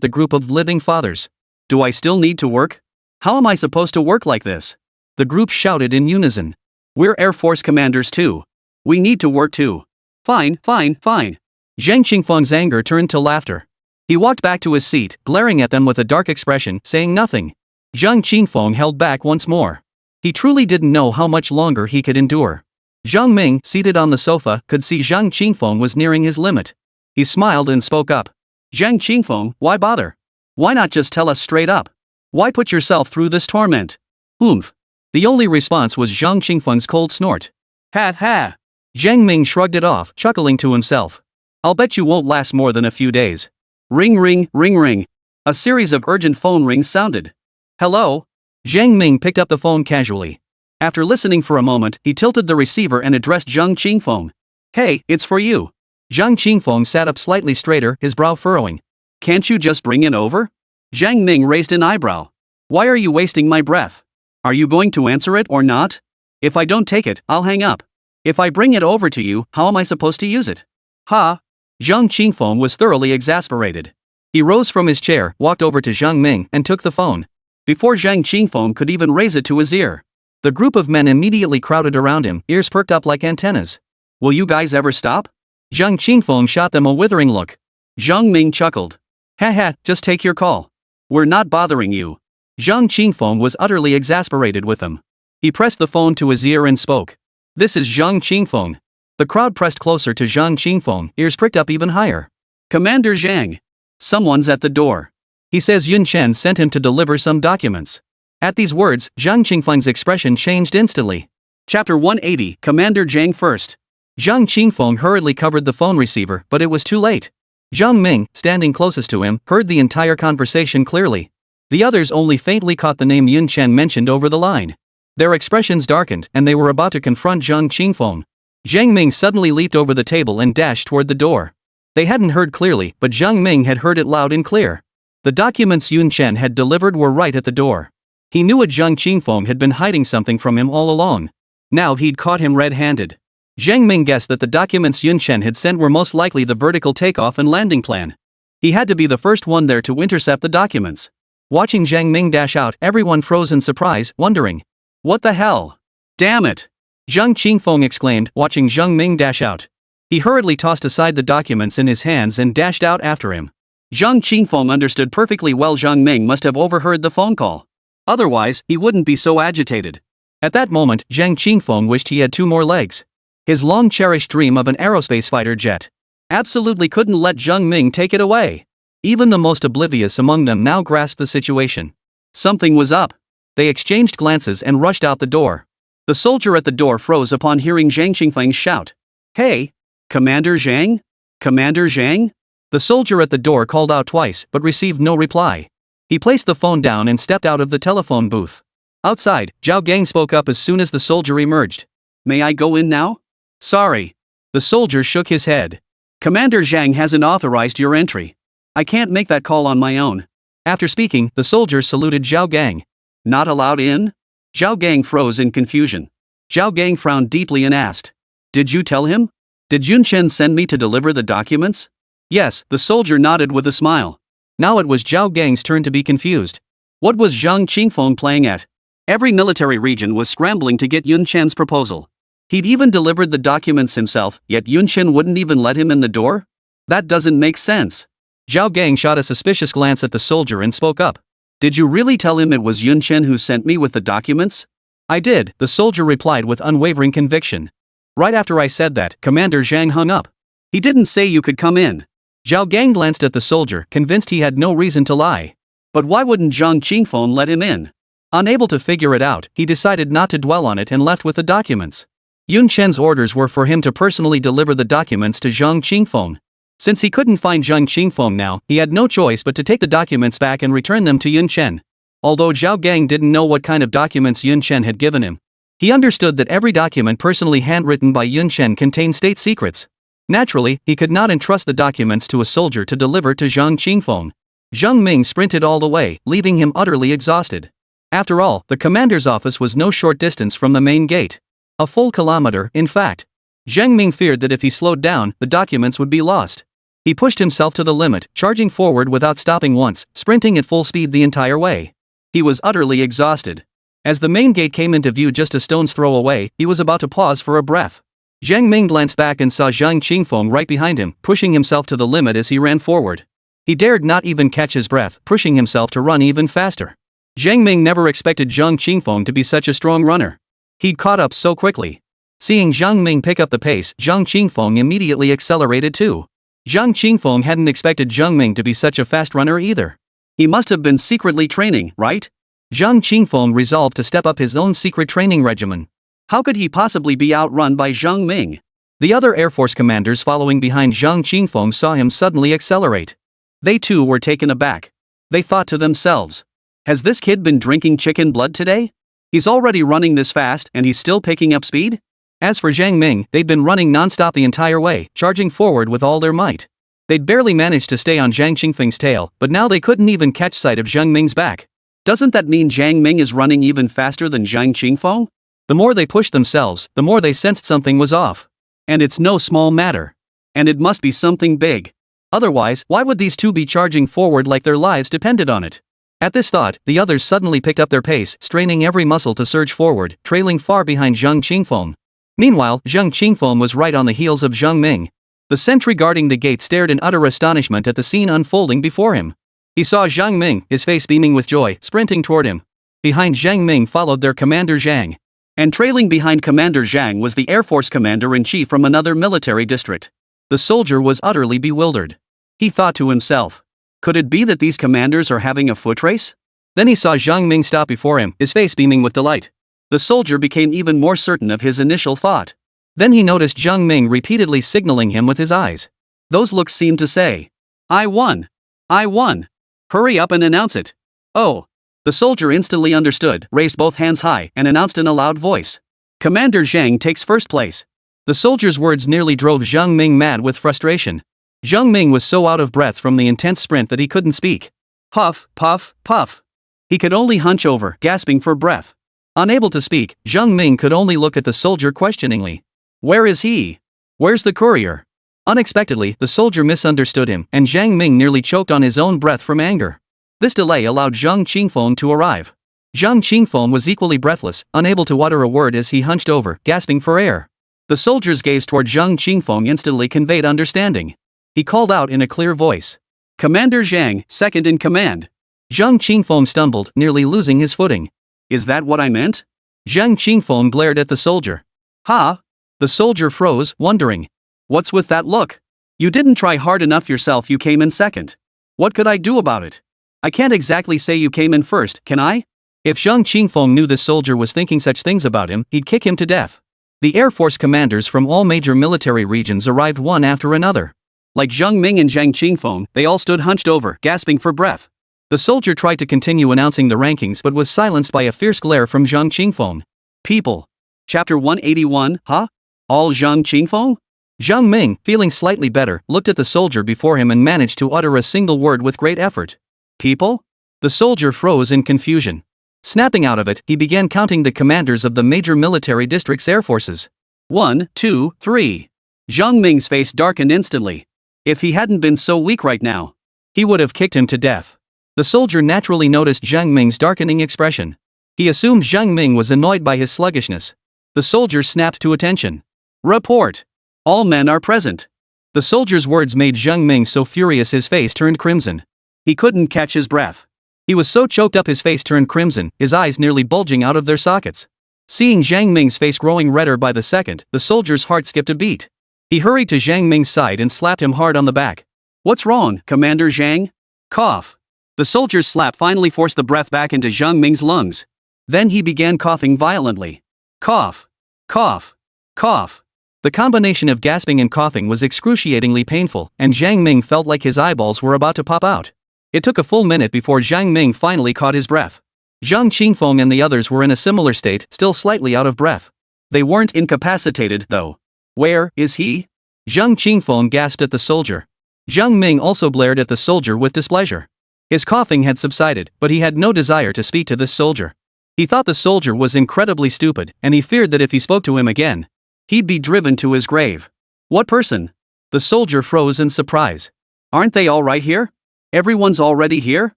the group of living fathers. Do I still need to work? How am I supposed to work like this? The group shouted in unison. We're Air Force commanders too. We need to work too. Fine, fine, fine. Zhang Qingfeng's anger turned to laughter. He walked back to his seat, glaring at them with a dark expression, saying nothing. Zhang Qingfeng held back once more. He truly didn't know how much longer he could endure. Zhang Ming, seated on the sofa, could see Zhang Qingfeng was nearing his limit. He smiled and spoke up. Zhang Qingfeng, why bother? Why not just tell us straight up? Why put yourself through this torment? Oomph. The only response was Zhang Qingfeng's cold snort. Ha ha. Zhang Ming shrugged it off, chuckling to himself. I'll bet you won't last more than a few days. Ring ring, ring ring. A series of urgent phone rings sounded. Hello? Zhang Ming picked up the phone casually. After listening for a moment, he tilted the receiver and addressed Zhang Qingfeng. Hey, it's for you. Zhang Qingfeng sat up slightly straighter, his brow furrowing. Can't you just bring it over? Zhang Ming raised an eyebrow. Why are you wasting my breath? Are you going to answer it or not? If I don't take it, I'll hang up. If I bring it over to you, how am I supposed to use it? Ha! Zhang Qingfeng was thoroughly exasperated. He rose from his chair, walked over to Zhang Ming, and took the phone. Before Zhang Qingfeng could even raise it to his ear, the group of men immediately crowded around him, ears perked up like antennas. Will you guys ever stop? Zhang Qingfeng shot them a withering look. Zhang Ming chuckled. Ha ha, just take your call. We're not bothering you. Zhang Qingfeng was utterly exasperated with them. He pressed the phone to his ear and spoke. This is Zhang Qingfeng. The crowd pressed closer to Zhang Qingfeng, ears pricked up even higher. Commander Zhang. Someone's at the door. He says Yun Chen sent him to deliver some documents. At these words, Zhang Qingfeng's expression changed instantly. Chapter 180, Commander Zhang first. Zhang Qingfeng hurriedly covered the phone receiver, but it was too late. Zhang Ming, standing closest to him, heard the entire conversation clearly. The others only faintly caught the name Yun Chen mentioned over the line. Their expressions darkened, and they were about to confront Zhang Qingfeng. Zhang Ming suddenly leaped over the table and dashed toward the door. They hadn't heard clearly, but Zhang Ming had heard it loud and clear. The documents Yun Chen had delivered were right at the door. He knew Zhang Qingfeng had been hiding something from him all along. Now he'd caught him red-handed. Zhang Ming guessed that the documents Yun Chen had sent were most likely the vertical takeoff and landing plan. He had to be the first one there to intercept the documents. Watching Zhang Ming dash out, everyone froze in surprise, wondering. What the hell? Damn it! Zhang Qingfeng exclaimed, watching Zhang Ming dash out. He hurriedly tossed aside the documents in his hands and dashed out after him. Zhang Qingfeng understood perfectly well Zhang Ming must have overheard the phone call. Otherwise, he wouldn't be so agitated. At that moment, Zhang Qingfeng wished he had two more legs. His long-cherished dream of an aerospace fighter jet. Absolutely couldn't let Zhang Ming take it away. Even the most oblivious among them now grasped the situation. Something was up. They exchanged glances and rushed out the door. The soldier at the door froze upon hearing Zhang Qingfeng shout. Hey! Commander Zhang? Commander Zhang? The soldier at the door called out twice, but received no reply. He placed the phone down and stepped out of the telephone booth. Outside, Zhao Gang spoke up as soon as the soldier emerged. May I go in now? Sorry. The soldier shook his head. Commander Zhang hasn't authorized your entry. I can't make that call on my own. After speaking, the soldier saluted Zhao Gang. Not allowed in? Zhao Gang froze in confusion. Zhao Gang frowned deeply and asked. Did you tell him? Did Yun Chen send me to deliver the documents? Yes, the soldier nodded with a smile. Now it was Zhao Gang's turn to be confused. What was Zhang Qingfeng playing at? Every military region was scrambling to get Yun Chen's proposal. He'd even delivered the documents himself, yet Yun Chen wouldn't even let him in the door? That doesn't make sense. Zhao Gang shot a suspicious glance at the soldier and spoke up. Did you really tell him it was Yun Chen who sent me with the documents? I did, the soldier replied with unwavering conviction. Right after I said that, Commander Zhang hung up. He didn't say you could come in. Zhao Gang glanced at the soldier, convinced he had no reason to lie. But why wouldn't Zhang Qingfeng let him in? Unable to figure it out, he decided not to dwell on it and left with the documents. Yun Chen's orders were for him to personally deliver the documents to Zhang Qingfeng. Since he couldn't find Zhang Qingfeng now, he had no choice but to take the documents back and return them to Yun Chen. Although Zhao Gang didn't know what kind of documents Yun Chen had given him, he understood that every document personally handwritten by Yun Chen contained state secrets. Naturally, he could not entrust the documents to a soldier to deliver to Zhang Qingfeng. Zhang Ming sprinted all the way, leaving him utterly exhausted. After all, the commander's office was no short distance from the main gate. A full kilometer, in fact. Zhang Ming feared that if he slowed down, the documents would be lost. He pushed himself to the limit, charging forward without stopping once, sprinting at full speed the entire way. He was utterly exhausted. As the main gate came into view just a stone's throw away, he was about to pause for a breath. Zhang Ming glanced back and saw Zhang Qingfeng right behind him, pushing himself to the limit as he ran forward. He dared not even catch his breath, pushing himself to run even faster. Zhang Ming never expected Zhang Qingfeng to be such a strong runner. He'd caught up so quickly. Seeing Zhang Ming pick up the pace, Zhang Qingfeng immediately accelerated too. Zhang Qingfeng hadn't expected Zhang Ming to be such a fast runner either. He must have been secretly training, right? Zhang Qingfeng resolved to step up his own secret training regimen. How could he possibly be outrun by Zhang Ming? The other Air Force commanders following behind Zhang Qingfeng saw him suddenly accelerate. They too were taken aback. They thought to themselves, has this kid been drinking chicken blood today? He's already running this fast and he's still picking up speed? As for Zhang Ming, they'd been running non-stop the entire way, charging forward with all their might. They'd barely managed to stay on Zhang Qingfeng's tail, but now they couldn't even catch sight of Zhang Ming's back. Doesn't that mean Zhang Ming is running even faster than Zhang Qingfeng? The more they pushed themselves, the more they sensed something was off. And it's no small matter. And it must be something big. Otherwise, why would these two be charging forward like their lives depended on it? At this thought, the others suddenly picked up their pace, straining every muscle to surge forward, trailing far behind Zhang Qingfeng. Meanwhile, Zhang Qingfeng was right on the heels of Zhang Ming. The sentry guarding the gate stared in utter astonishment at the scene unfolding before him. He saw Zhang Ming, his face beaming with joy, sprinting toward him. Behind Zhang Ming followed their commander Zhang. And trailing behind Commander Zhang was the Air Force Commander-in-Chief from another military district. The soldier was utterly bewildered. He thought to himself, could it be that these commanders are having a foot race? Then he saw Zhang Ming stop before him, his face beaming with delight. The soldier became even more certain of his initial thought. Then he noticed Zhang Ming repeatedly signaling him with his eyes. Those looks seemed to say, I won. I won. Hurry up and announce it. Oh. The soldier instantly understood, raised both hands high, and announced in a loud voice. Commander Zhang takes first place. The soldier's words nearly drove Zhang Ming mad with frustration. Zhang Ming was so out of breath from the intense sprint that he couldn't speak. Puff, puff, puff. He could only hunch over, gasping for breath. Unable to speak, Zhang Ming could only look at the soldier questioningly. Where is he? Where's the courier? Unexpectedly, the soldier misunderstood him, and Zhang Ming nearly choked on his own breath from anger. This delay allowed Zhang Qingfeng to arrive. Zhang Qingfeng was equally breathless, unable to utter a word as he hunched over, gasping for air. The soldier's gaze toward Zhang Qingfeng instantly conveyed understanding. He called out in a clear voice. Commander Zhang, second in command. Zhang Qingfeng stumbled, nearly losing his footing. Is that what I meant? Zhang Qingfeng glared at the soldier. Ha! The soldier froze, wondering. What's with that look? You didn't try hard enough yourself, you came in second. What could I do about it? I can't exactly say you came in first, can I? If Zhang Qingfeng knew this soldier was thinking such things about him, he'd kick him to death. The Air Force commanders from all major military regions arrived one after another. Like Zhang Ming and Zhang Qingfeng, they all stood hunched over, gasping for breath. The soldier tried to continue announcing the rankings but was silenced by a fierce glare from Zhang Qingfeng. People. Chapter 181, huh? All Zhang Qingfeng? Zhang Ming, feeling slightly better, looked at the soldier before him and managed to utter a single word with great effort. People? The soldier froze in confusion. Snapping out of it, he began counting the commanders of the major military districts' air forces. 1, 2, 3. Zhang Ming's face darkened instantly. If he hadn't been so weak right now, he would have kicked him to death. The soldier naturally noticed Zhang Ming's darkening expression. He assumed Zhang Ming was annoyed by his sluggishness. The soldier snapped to attention. Report. All men are present. The soldier's words made Zhang Ming so furious his face turned crimson. He couldn't catch his breath. He was so choked up his face turned crimson, his eyes nearly bulging out of their sockets. Seeing Zhang Ming's face growing redder by the second, the soldier's heart skipped a beat. He hurried to Zhang Ming's side and slapped him hard on the back. What's wrong, Commander Zhang? Cough. The soldier's slap finally forced the breath back into Zhang Ming's lungs. Then he began coughing violently. Cough. Cough. Cough. The combination of gasping and coughing was excruciatingly painful, and Jiang Ming felt like his eyeballs were about to pop out. It took a full minute before Jiang Ming finally caught his breath. Zhang Qingfeng and the others were in a similar state, still slightly out of breath. They weren't incapacitated, though. Where is he? Zhang Qingfeng gasped at the soldier. Jiang Ming also glared at the soldier with displeasure. His coughing had subsided, but he had no desire to speak to this soldier. He thought the soldier was incredibly stupid, and he feared that if he spoke to him again, he'd be driven to his grave. What person? The soldier froze in surprise. Aren't they all right here? Everyone's already here?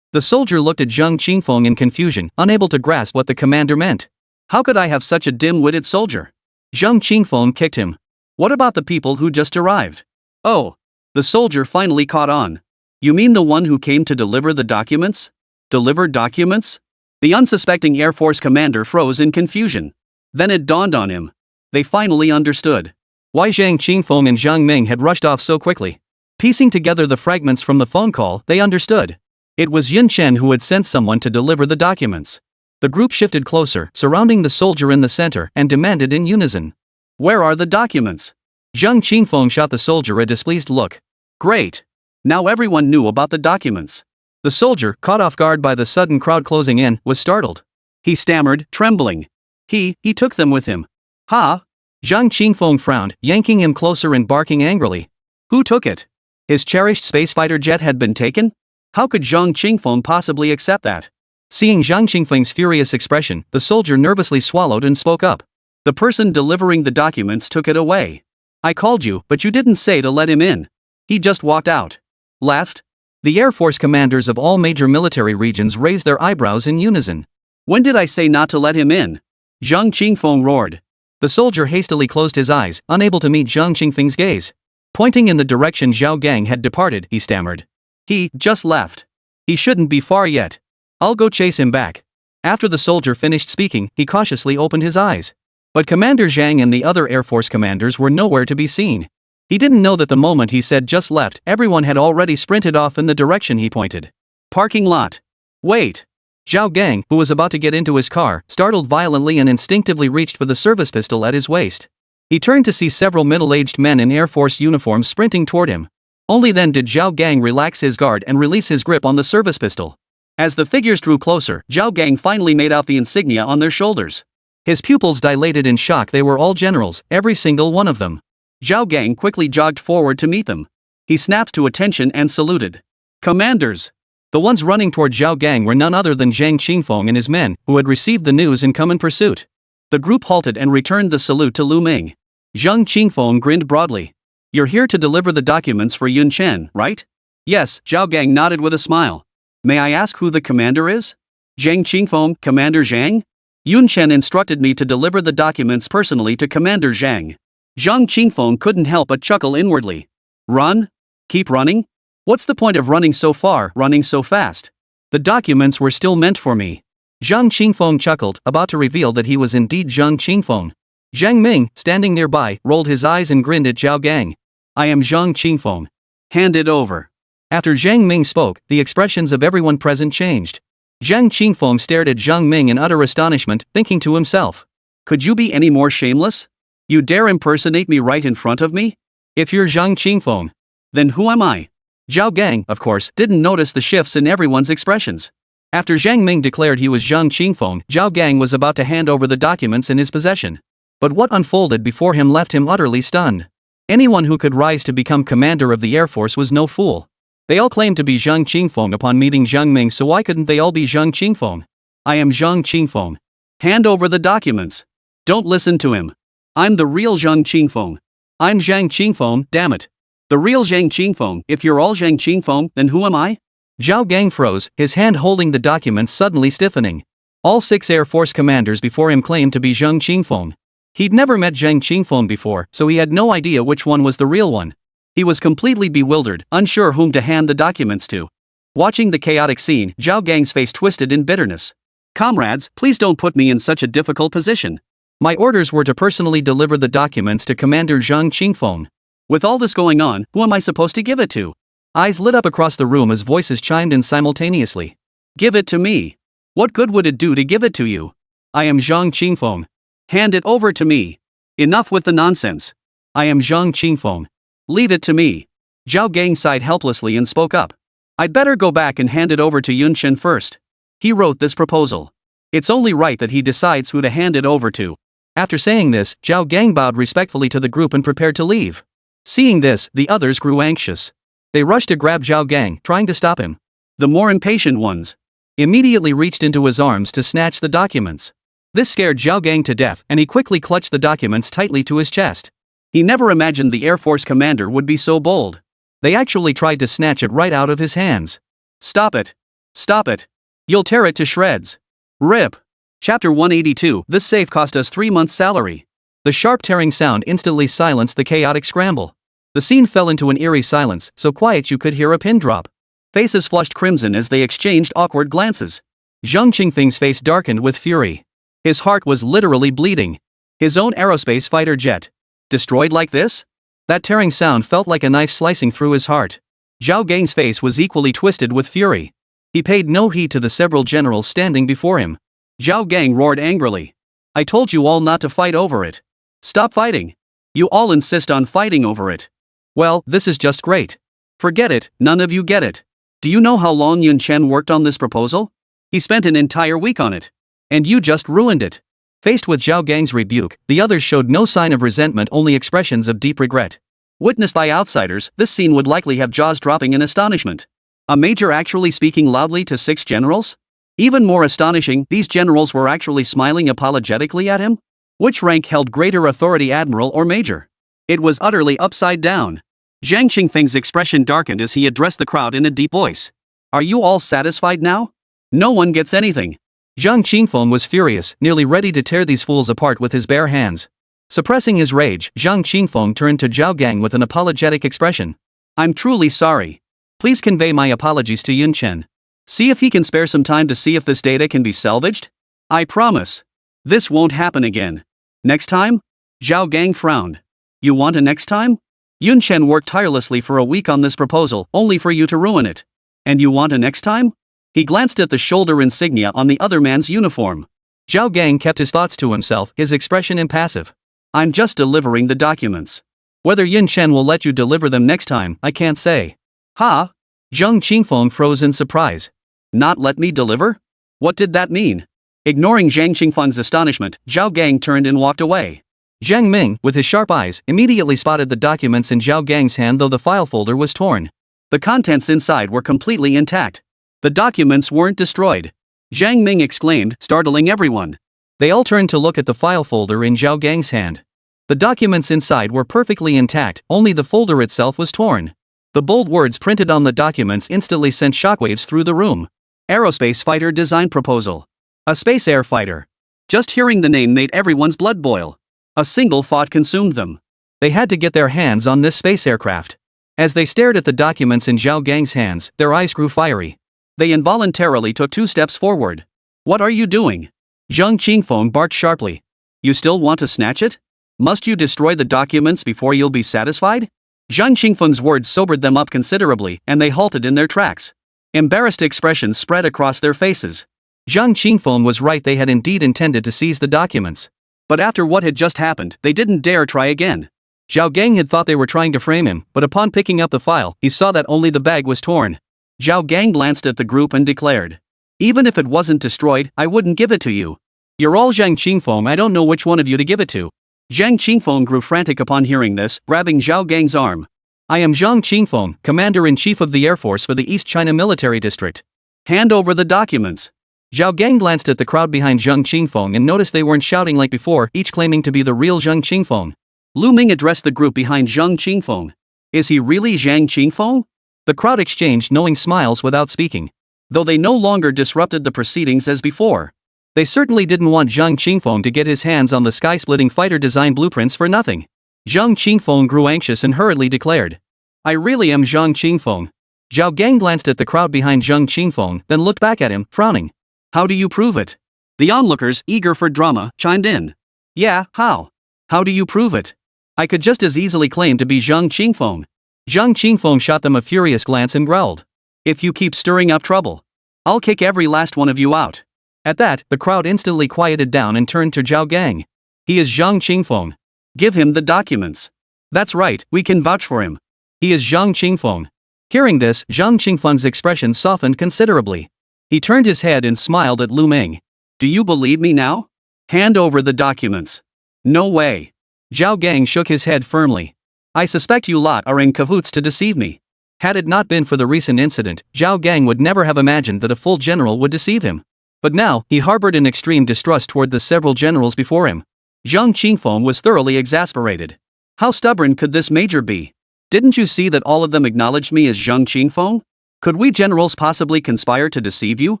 The soldier looked at Zhang Qingfeng in confusion, unable to grasp what the commander meant. How could I have such a dim-witted soldier? Zhang Qingfeng kicked him. What about the people who just arrived? Oh. The soldier finally caught on. You mean the one who came to deliver the documents? Deliver documents? The unsuspecting Air Force commander froze in confusion. Then it dawned on him. They finally understood why Zhang Qingfeng and Jiang Ming had rushed off so quickly. Piecing together the fragments from the phone call, they understood. It was Yun Chen who had sent someone to deliver the documents. The group shifted closer, surrounding the soldier in the center, and demanded in unison. Where are the documents? Zhang Qingfeng shot the soldier a displeased look. Great. Now everyone knew about the documents. The soldier, caught off guard by the sudden crowd closing in, was startled. He stammered, trembling. He took them with him. Ha! Zhang Qingfeng frowned, yanking him closer and barking angrily. Who took it? His cherished spacefighter jet had been taken? How could Zhang Qingfeng possibly accept that? Seeing Zhang Qingfeng's furious expression, the soldier nervously swallowed and spoke up. The person delivering the documents took it away. I called you, but you didn't say to let him in. He just walked out. Left? The Air Force commanders of all major military regions raised their eyebrows in unison. When did I say not to let him in? Zhang Qingfeng roared. The soldier hastily closed his eyes, unable to meet Zhang Qingfeng's gaze. Pointing in the direction Zhao Gang had departed, he stammered. He just left. He shouldn't be far yet. I'll go chase him back. After the soldier finished speaking, he cautiously opened his eyes. But Commander Zhang and the other Air Force commanders were nowhere to be seen. He didn't know that the moment he said just left, everyone had already sprinted off in the direction he pointed. Parking lot. Wait. Zhao Gang, who was about to get into his car, startled violently and instinctively reached for the service pistol at his waist. He turned to see several middle-aged men in Air Force uniforms sprinting toward him. Only then did Zhao Gang relax his guard and release his grip on the service pistol. As the figures drew closer, Zhao Gang finally made out the insignia on their shoulders. His pupils dilated in shock. They were all generals, every single one of them. Zhao Gang quickly jogged forward to meet them. He snapped to attention and saluted. Commanders! The ones running toward Zhao Gang were none other than Zhang Qingfeng and his men, who had received the news and come in pursuit. The group halted and returned the salute to Lu Ming. Zhang Qingfeng grinned broadly. You're here to deliver the documents for Yun Chen, right? Yes, Zhao Gang nodded with a smile. May I ask who the commander is? Zhang Qingfeng, Commander Zhang? Yun Chen instructed me to deliver the documents personally to Commander Zhang. Zhang Qingfeng couldn't help but chuckle inwardly. Run? Keep running? What's the point of running so far, running so fast? The documents were still meant for me. Zhang Qingfeng chuckled, about to reveal that he was indeed Zhang Qingfeng. Jiang Ming, standing nearby, rolled his eyes and grinned at Zhao Gang. I am Zhang Qingfeng. Hand it over. After Jiang Ming spoke, the expressions of everyone present changed. Zhang Qingfeng stared at Jiang Ming in utter astonishment, thinking to himself. Could you be any more shameless? You dare impersonate me right in front of me? If you're Zhang Qingfeng, then who am I? Zhao Gang, of course, didn't notice the shifts in everyone's expressions. After Jiang Ming declared he was Zhang Qingfeng, Zhao Gang was about to hand over the documents in his possession. But what unfolded before him left him utterly stunned. Anyone who could rise to become commander of the Air Force was no fool. They all claimed to be Zhang Qingfeng upon meeting Jiang Ming, so why couldn't they all be Zhang Qingfeng? I am Zhang Qingfeng. Hand over the documents. Don't listen to him. I'm the real Zhang Qingfeng. I'm Zhang Qingfeng, damn it. The real Zhang Qingfeng. If you're all Zhang Qingfeng, then who am I? Zhao Gang froze, his hand holding the documents suddenly stiffening. All 6 Air Force commanders before him claimed to be Zhang Qingfeng. He'd never met Zhang Qingfeng before, so he had no idea which one was the real one. He was completely bewildered, unsure whom to hand the documents to. Watching the chaotic scene, Zhao Gang's face twisted in bitterness. Comrades, please don't put me in such a difficult position. My orders were to personally deliver the documents to Commander Zhang Qingfeng. With all this going on, who am I supposed to give it to? Eyes lit up across the room as voices chimed in simultaneously. Give it to me. What good would it do to give it to you? I am Zhang Qingfeng. Hand it over to me. Enough with the nonsense. I am Zhang Qingfeng. Leave it to me. Zhao Gang sighed helplessly and spoke up. I'd better go back and hand it over to Yun Chen first. He wrote this proposal. It's only right that he decides who to hand it over to. After saying this, Zhao Gang bowed respectfully to the group and prepared to leave. Seeing this, the others grew anxious. They rushed to grab Zhao Gang, trying to stop him. The more impatient ones immediately reached into his arms to snatch the documents. This scared Zhao Gang to death, and he quickly clutched the documents tightly to his chest. He never imagined the Air Force commander would be so bold. They actually tried to snatch it right out of his hands. Stop it. Stop it. You'll tear it to shreds. Rip. Chapter 182. This safe cost us 3 months' salary. The sharp tearing sound instantly silenced the chaotic scramble. The scene fell into an eerie silence, so quiet you could hear a pin drop. Faces flushed crimson as they exchanged awkward glances. Zhang Qingfeng's face darkened with fury. His heart was literally bleeding. His own aerospace fighter jet. Destroyed like this? That tearing sound felt like a knife slicing through his heart. Zhao Gang's face was equally twisted with fury. He paid no heed to the several generals standing before him. Zhao Gang roared angrily. I told you all not to fight over it. Stop fighting. You all insist on fighting over it. Well, this is just great. Forget it, none of you get it. Do you know how long Yun Chen worked on this proposal? He spent an entire week on it. And you just ruined it. Faced with Zhao Gang's rebuke, the others showed no sign of resentment, only expressions of deep regret. Witnessed by outsiders, this scene would likely have jaws dropping in astonishment. A major actually speaking loudly to 6 generals? Even more astonishing, these generals were actually smiling apologetically at him? Which rank held greater authority, admiral or major? It was utterly upside down. Zhang Qingfeng's expression darkened as he addressed the crowd in a deep voice. Are you all satisfied now? No one gets anything. Zhang Qingfeng was furious, nearly ready to tear these fools apart with his bare hands. Suppressing his rage, Zhang Qingfeng turned to Zhao Gang with an apologetic expression. I'm truly sorry. Please convey my apologies to Yun Chen. See if he can spare some time to see if this data can be salvaged. I promise. This won't happen again. Next time? Zhao Gang frowned. You want a next time? Yun Chen worked tirelessly for a week on this proposal, only for you to ruin it. And you want a next time? He glanced at the shoulder insignia on the other man's uniform. Zhao Gang kept his thoughts to himself, his expression impassive. I'm just delivering the documents. Whether Yun Chen will let you deliver them next time, I can't say. Ha? Zhang Qingfeng froze in surprise. Not let me deliver? What did that mean? Ignoring Zhang Qingfeng's astonishment, Zhao Gang turned and walked away. Zhang Ming, with his sharp eyes, immediately spotted the documents in Zhao Gang's hand, though the file folder was torn. The contents inside were completely intact. The documents weren't destroyed. Zhang Ming exclaimed, startling everyone. They all turned to look at the file folder in Zhao Gang's hand. The documents inside were perfectly intact, only the folder itself was torn. The bold words printed on the documents instantly sent shockwaves through the room. Aerospace Fighter Design Proposal. A space air fighter. Just hearing the name made everyone's blood boil. A single thought consumed them. They had to get their hands on this space aircraft. As they stared at the documents in Zhao Gang's hands, their eyes grew fiery. They involuntarily took 2 steps forward. What are you doing? Zhang Qingfeng barked sharply. You still want to snatch it? Must you destroy the documents before you'll be satisfied? Zhang Qingfeng's words sobered them up considerably, and they halted in their tracks. Embarrassed expressions spread across their faces. Zhang Qingfeng was right, they had indeed intended to seize the documents. But after what had just happened, they didn't dare try again. Zhao Gang had thought they were trying to frame him, but upon picking up the file, he saw that only the bag was torn. Zhao Gang glanced at the group and declared. Even if it wasn't destroyed, I wouldn't give it to you. You're all Zhang Qingfeng, I don't know which one of you to give it to. Zhang Qingfeng grew frantic upon hearing this, grabbing Zhao Gang's arm. I am Zhang Qingfeng, Commander-in-Chief of the Air Force for the East China Military District. Hand over the documents. Zhao Gang glanced at the crowd behind Zhang Qingfeng and noticed they weren't shouting like before, each claiming to be the real Zhang Qingfeng. Lu Ming addressed the group behind Zhang Qingfeng. Is he really Zhang Qingfeng? The crowd exchanged knowing smiles without speaking. Though they no longer disrupted the proceedings as before. They certainly didn't want Zhang Qingfeng to get his hands on the sky-splitting fighter design blueprints for nothing. Zhang Qingfeng grew anxious and hurriedly declared. I really am Zhang Qingfeng. Zhao Gang glanced at the crowd behind Zhang Qingfeng, then looked back at him, frowning. How do you prove it? The onlookers, eager for drama, chimed in. Yeah, how? How do you prove it? I could just as easily claim to be Zhang Qingfeng. Zhang Qingfeng shot them a furious glance and growled. If you keep stirring up trouble, I'll kick every last one of you out. At that, the crowd instantly quieted down and turned to Zhao Gang. He is Zhang Qingfeng. Give him the documents. That's right, we can vouch for him. He is Zhang Qingfeng. Hearing this, Zhang Qingfeng's expression softened considerably. He turned his head and smiled at Lu Ming. Do you believe me now? Hand over the documents. No way. Zhao Gang shook his head firmly. I suspect you lot are in cahoots to deceive me. Had it not been for the recent incident, Zhao Gang would never have imagined that a full general would deceive him. But now, he harbored an extreme distrust toward the several generals before him. Zhang Qingfeng was thoroughly exasperated. How stubborn could this major be? Didn't you see that all of them acknowledged me as Zhang Qingfeng? Could we generals possibly conspire to deceive you?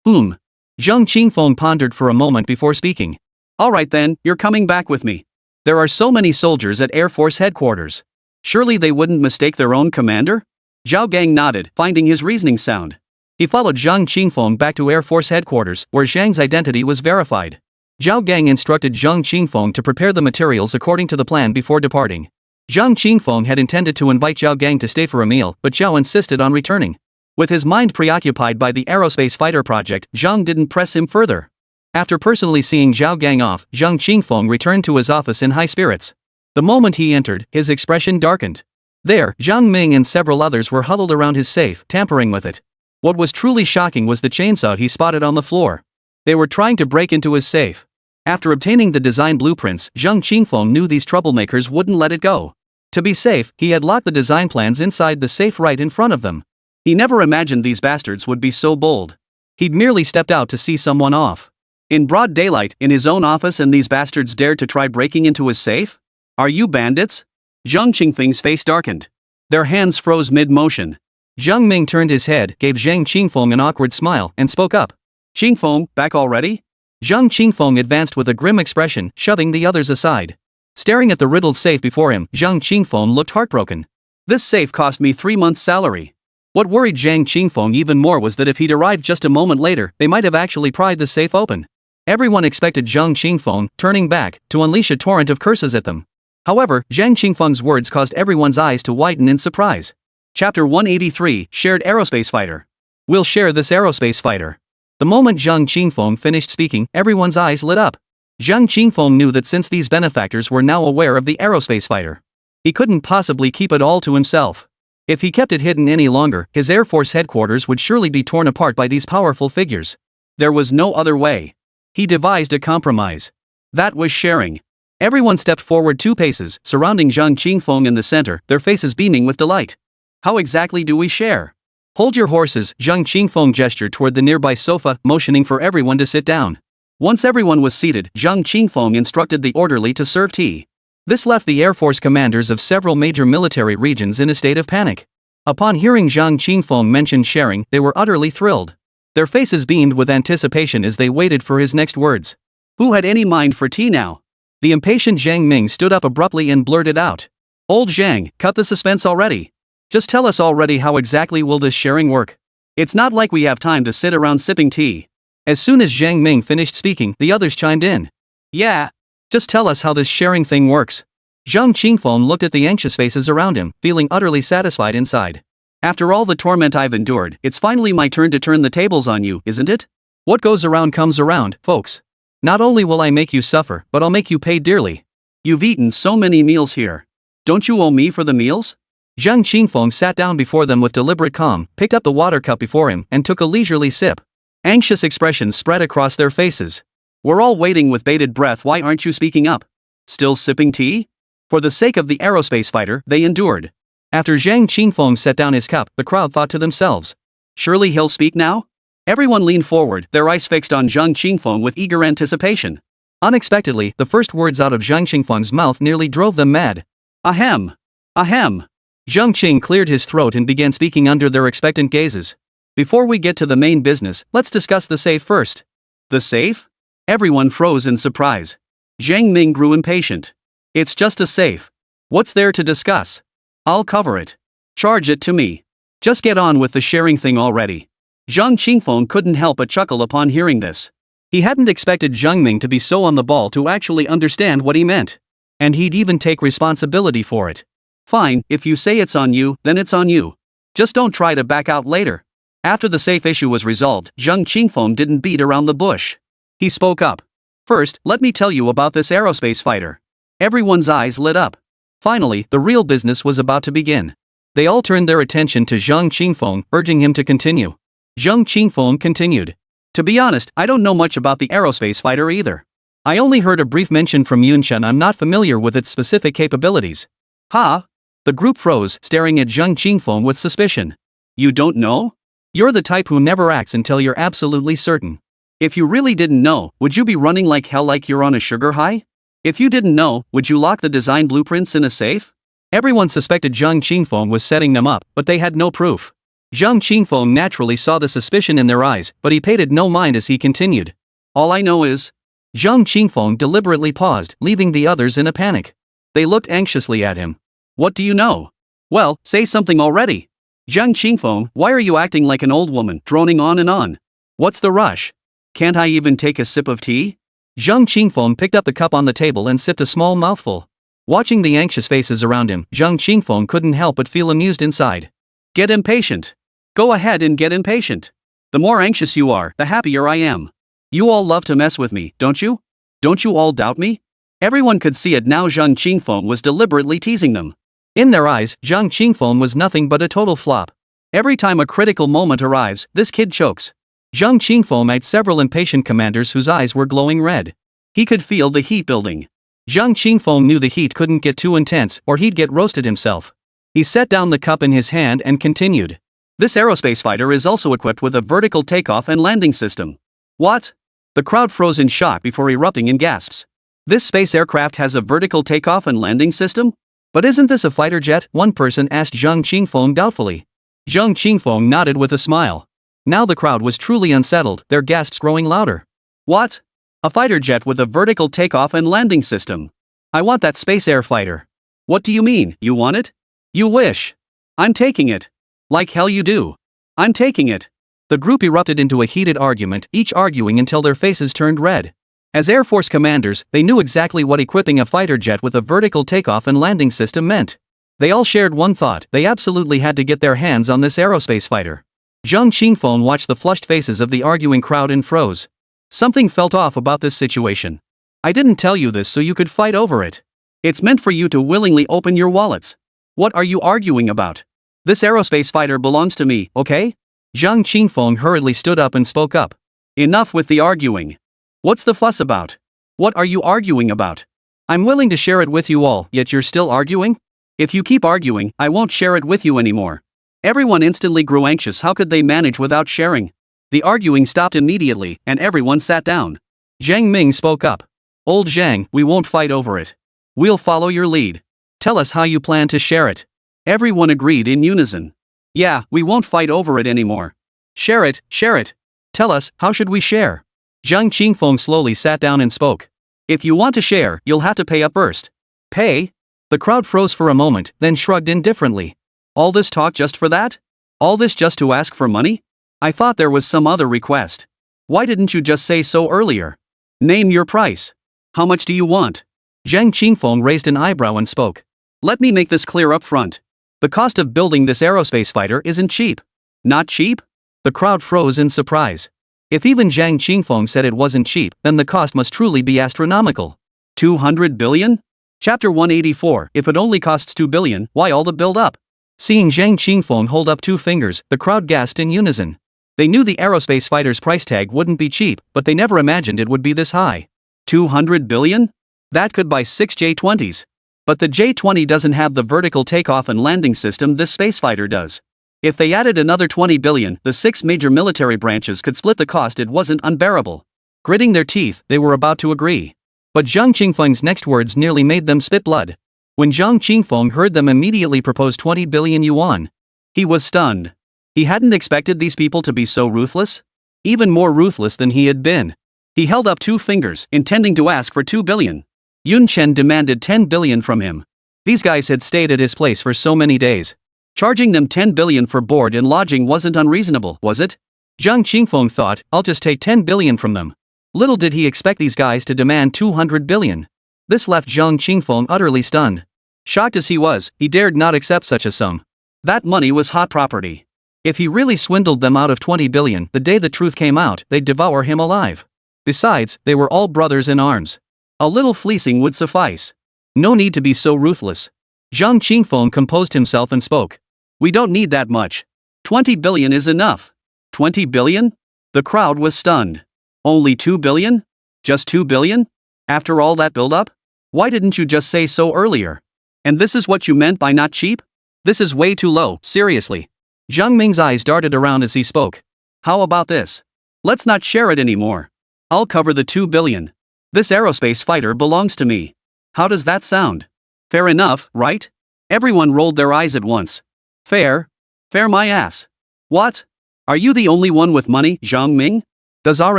Zhang Qingfeng pondered for a moment before speaking. Alright then, you're coming back with me. There are so many soldiers at Air Force headquarters. Surely they wouldn't mistake their own commander? Zhao Gang nodded, finding his reasoning sound. He followed Zhang Qingfeng back to Air Force headquarters, where Zhang's identity was verified. Zhao Gang instructed Zhang Qingfeng to prepare the materials according to the plan before departing. Zhang Qingfeng had intended to invite Zhao Gang to stay for a meal, but Zhao insisted on returning. With his mind preoccupied by the aerospace fighter project, Zhang didn't press him further. After personally seeing Zhao Gang off, Zhang Qingfeng returned to his office in high spirits. The moment he entered, his expression darkened. There, Zhang Ming and several others were huddled around his safe, tampering with it. What was truly shocking was the chainsaw he spotted on the floor. They were trying to break into his safe. After obtaining the design blueprints, Zhang Qingfeng knew these troublemakers wouldn't let it go. To be safe, he had locked the design plans inside the safe right in front of them. He never imagined these bastards would be so bold. He'd merely stepped out to see someone off. In broad daylight, in his own office, and these bastards dared to try breaking into his safe? Are you bandits? Zhang Qingfeng's face darkened. Their hands froze mid-motion. Zhang Ming turned his head, gave Zhang Qingfeng an awkward smile, and spoke up. Qingfeng, back already? Zhang Qingfeng advanced with a grim expression, shoving the others aside. Staring at the riddled safe before him, Zhang Qingfeng looked heartbroken. This safe cost me 3 months' salary. What worried Zhang Qingfeng even more was that if he'd arrived just a moment later, they might have actually pried the safe open. Everyone expected Zhang Qingfeng, turning back, to unleash a torrent of curses at them. However, Zhang Qingfeng's words caused everyone's eyes to widen in surprise. Chapter 183, Shared Aerospace Fighter. We'll share this aerospace fighter. The moment Zhang Qingfeng finished speaking, everyone's eyes lit up. Zhang Qingfeng knew that since these benefactors were now aware of the aerospace fighter, he couldn't possibly keep it all to himself. If he kept it hidden any longer, his Air Force headquarters would surely be torn apart by these powerful figures. There was no other way. He devised a compromise. That was sharing. Everyone stepped forward 2 paces, surrounding Zhang Qingfeng in the center, their faces beaming with delight. How exactly do we share? Hold your horses, Zhang Qingfeng gestured toward the nearby sofa, motioning for everyone to sit down. Once everyone was seated, Zhang Qingfeng instructed the orderly to serve tea. This left the Air Force commanders of several major military regions in a state of panic. Upon hearing Zhang Qingfeng mention sharing, they were utterly thrilled. Their faces beamed with anticipation as they waited for his next words. Who had any mind for tea now? The impatient Zhang Ming stood up abruptly and blurted out. Old Zhang, cut the suspense already. Just tell us already, how exactly will this sharing work? It's not like we have time to sit around sipping tea. As soon as Zhang Ming finished speaking, the others chimed in. Yeah. Just tell us how this sharing thing works. Zhang Qingfeng looked at the anxious faces around him, feeling utterly satisfied inside. After all the torment I've endured, it's finally my turn to turn the tables on you, isn't it? What goes around comes around, folks. Not only will I make you suffer, but I'll make you pay dearly. You've eaten so many meals here. Don't you owe me for the meals? Zhang Qingfeng sat down before them with deliberate calm, picked up the water cup before him, and took a leisurely sip. Anxious expressions spread across their faces. We're all waiting with bated breath. Why aren't you speaking up? Still sipping tea? For the sake of the aerospace fighter, they endured. After Zhang Qingfeng set down his cup, the crowd thought to themselves. Surely he'll speak now? Everyone leaned forward, their eyes fixed on Zhang Qingfeng with eager anticipation. Unexpectedly, the first words out of Zhang Qingfeng's mouth nearly drove them mad. Ahem. Ahem. Zhang Qing cleared his throat and began speaking under their expectant gazes. Before we get to the main business, let's discuss the safe first. The safe? Everyone froze in surprise. Zhang Ming grew impatient. It's just a safe. What's there to discuss? I'll cover it. Charge it to me. Just get on with the sharing thing already. Zhang Qingfeng couldn't help but chuckle upon hearing this. He hadn't expected Zhang Ming to be so on the ball to actually understand what he meant. And he'd even take responsibility for it. Fine, if you say it's on you, then it's on you. Just don't try to back out later. After the safe issue was resolved, Zheng Qingfeng didn't beat around the bush. He spoke up. First, let me tell you about this aerospace fighter. Everyone's eyes lit up. Finally, the real business was about to begin. They all turned their attention to Zheng Qingfeng, urging him to continue. Zheng Qingfeng continued. To be honest, I don't know much about the aerospace fighter either. I only heard a brief mention from Yunchen. I'm not familiar with its specific capabilities. Ha! The group froze, staring at Zheng Qingfeng with suspicion. You don't know? You're the type who never acts until you're absolutely certain. If you really didn't know, would you be running like hell like you're on a sugar high? If you didn't know, would you lock the design blueprints in a safe? Everyone suspected Zheng Qingfeng was setting them up, but they had no proof. Zheng Qingfeng naturally saw the suspicion in their eyes, but he paid it no mind as he continued. All I know is... Zheng Qingfeng deliberately paused, leaving the others in a panic. They looked anxiously at him. What do you know? Well, say something already. Zheng Qingfeng, why are you acting like an old woman, droning on and on? What's the rush? Can't I even take a sip of tea? Zheng Qingfeng picked up the cup on the table and sipped a small mouthful. Watching the anxious faces around him, Zheng Qingfeng couldn't help but feel amused inside. Get impatient. Go ahead and get impatient. The more anxious you are, the happier I am. You all love to mess with me, don't you? Don't you all doubt me? Everyone could see it now. Zheng Qingfeng was deliberately teasing them. In their eyes, Zheng Qingfeng was nothing but a total flop. Every time a critical moment arrives, this kid chokes. Zheng Qingfeng met several impatient commanders whose eyes were glowing red. He could feel the heat building. Zheng Qingfeng knew the heat couldn't get too intense or he'd get roasted himself. He set down the cup in his hand and continued. This aerospace fighter is also equipped with a vertical takeoff and landing system. What? The crowd froze in shock before erupting in gasps. This space aircraft has a vertical takeoff and landing system? But isn't this a fighter jet? One person asked Zheng Qingfeng doubtfully. Zheng Qingfeng nodded with a smile. Now the crowd was truly unsettled, their gasps growing louder. What? A fighter jet with a vertical takeoff and landing system. I want that space air fighter. What do you mean, you want it? You wish. I'm taking it. Like hell you do. I'm taking it. The group erupted into a heated argument, each arguing until their faces turned red. As Air Force commanders, they knew exactly what equipping a fighter jet with a vertical takeoff and landing system meant. They all shared one thought: they absolutely had to get their hands on this aerospace fighter. Zheng Qingfeng watched the flushed faces of the arguing crowd and froze. Something felt off about this situation. I didn't tell you this so you could fight over it. It's meant for you to willingly open your wallets. What are you arguing about? This aerospace fighter belongs to me, okay? Zheng Qingfeng hurriedly stood up and spoke up. Enough with the arguing. What's the fuss about? What are you arguing about? I'm willing to share it with you all, yet you're still arguing? If you keep arguing, I won't share it with you anymore. Everyone instantly grew anxious. How could they manage without sharing? The arguing stopped immediately, and everyone sat down. Zhang Ming spoke up. Old Zhang, we won't fight over it. We'll follow your lead. Tell us how you plan to share it. Everyone agreed in unison. Yeah, we won't fight over it anymore. Share it, share it. Tell us, how should we share? Zheng Qingfeng slowly sat down and spoke. If you want to share, you'll have to pay up first. Pay? The crowd froze for a moment, then shrugged indifferently. All this talk just for that? All this just to ask for money? I thought there was some other request. Why didn't you just say so earlier? Name your price. How much do you want? Zheng Qingfeng raised an eyebrow and spoke. Let me make this clear up front. The cost of building this aerospace fighter isn't cheap. Not cheap? The crowd froze in surprise. If even Zhang Qingfeng said it wasn't cheap, then the cost must truly be astronomical. 200 billion? Chapter 184. If it only costs 2 billion, why all the build-up? Seeing Zhang Qingfeng hold up two fingers, the crowd gasped in unison. They knew the aerospace fighter's price tag wouldn't be cheap, but they never imagined it would be this high. 200 billion? That could buy 6 J-20s. But the J-20 doesn't have the vertical takeoff and landing system this space fighter does. If they added another 20 billion, the 6 major military branches could split the cost. It wasn't unbearable. Gritting their teeth, they were about to agree. But Zhang Qingfeng's next words nearly made them spit blood. When Zhang Qingfeng heard them immediately propose 20 billion yuan. He was stunned. He hadn't expected these people to be so ruthless. Even more ruthless than he had been. He held up two fingers, intending to ask for 2 billion. Yun Chen demanded 10 billion from him. These guys had stayed at his place for so many days. Charging them 10 billion for board and lodging wasn't unreasonable, was it? Zhang Qingfeng thought, I'll just take 10 billion from them. Little did he expect these guys to demand 200 billion. This left Zhang Qingfeng utterly stunned. Shocked as he was, he dared not accept such a sum. That money was hot property. If he really swindled them out of 20 billion, the day the truth came out, they'd devour him alive. Besides, they were all brothers in arms. A little fleecing would suffice. No need to be so ruthless. Zhang Qingfeng composed himself and spoke. We don't need that much. 20 billion is enough. 20 billion? The crowd was stunned. Only 2 billion? Just 2 billion? After all that build-up? Why didn't you just say so earlier? And this is what you meant by not cheap? This is way too low, seriously. Zhang Ming's eyes darted around as he spoke. How about this? Let's not share it anymore. I'll cover the 2 billion. This aerospace fighter belongs to me. How does that sound? Fair enough, right? Everyone rolled their eyes at once. Fair? Fair my ass. What? Are you the only one with money, Zhang Ming? Does our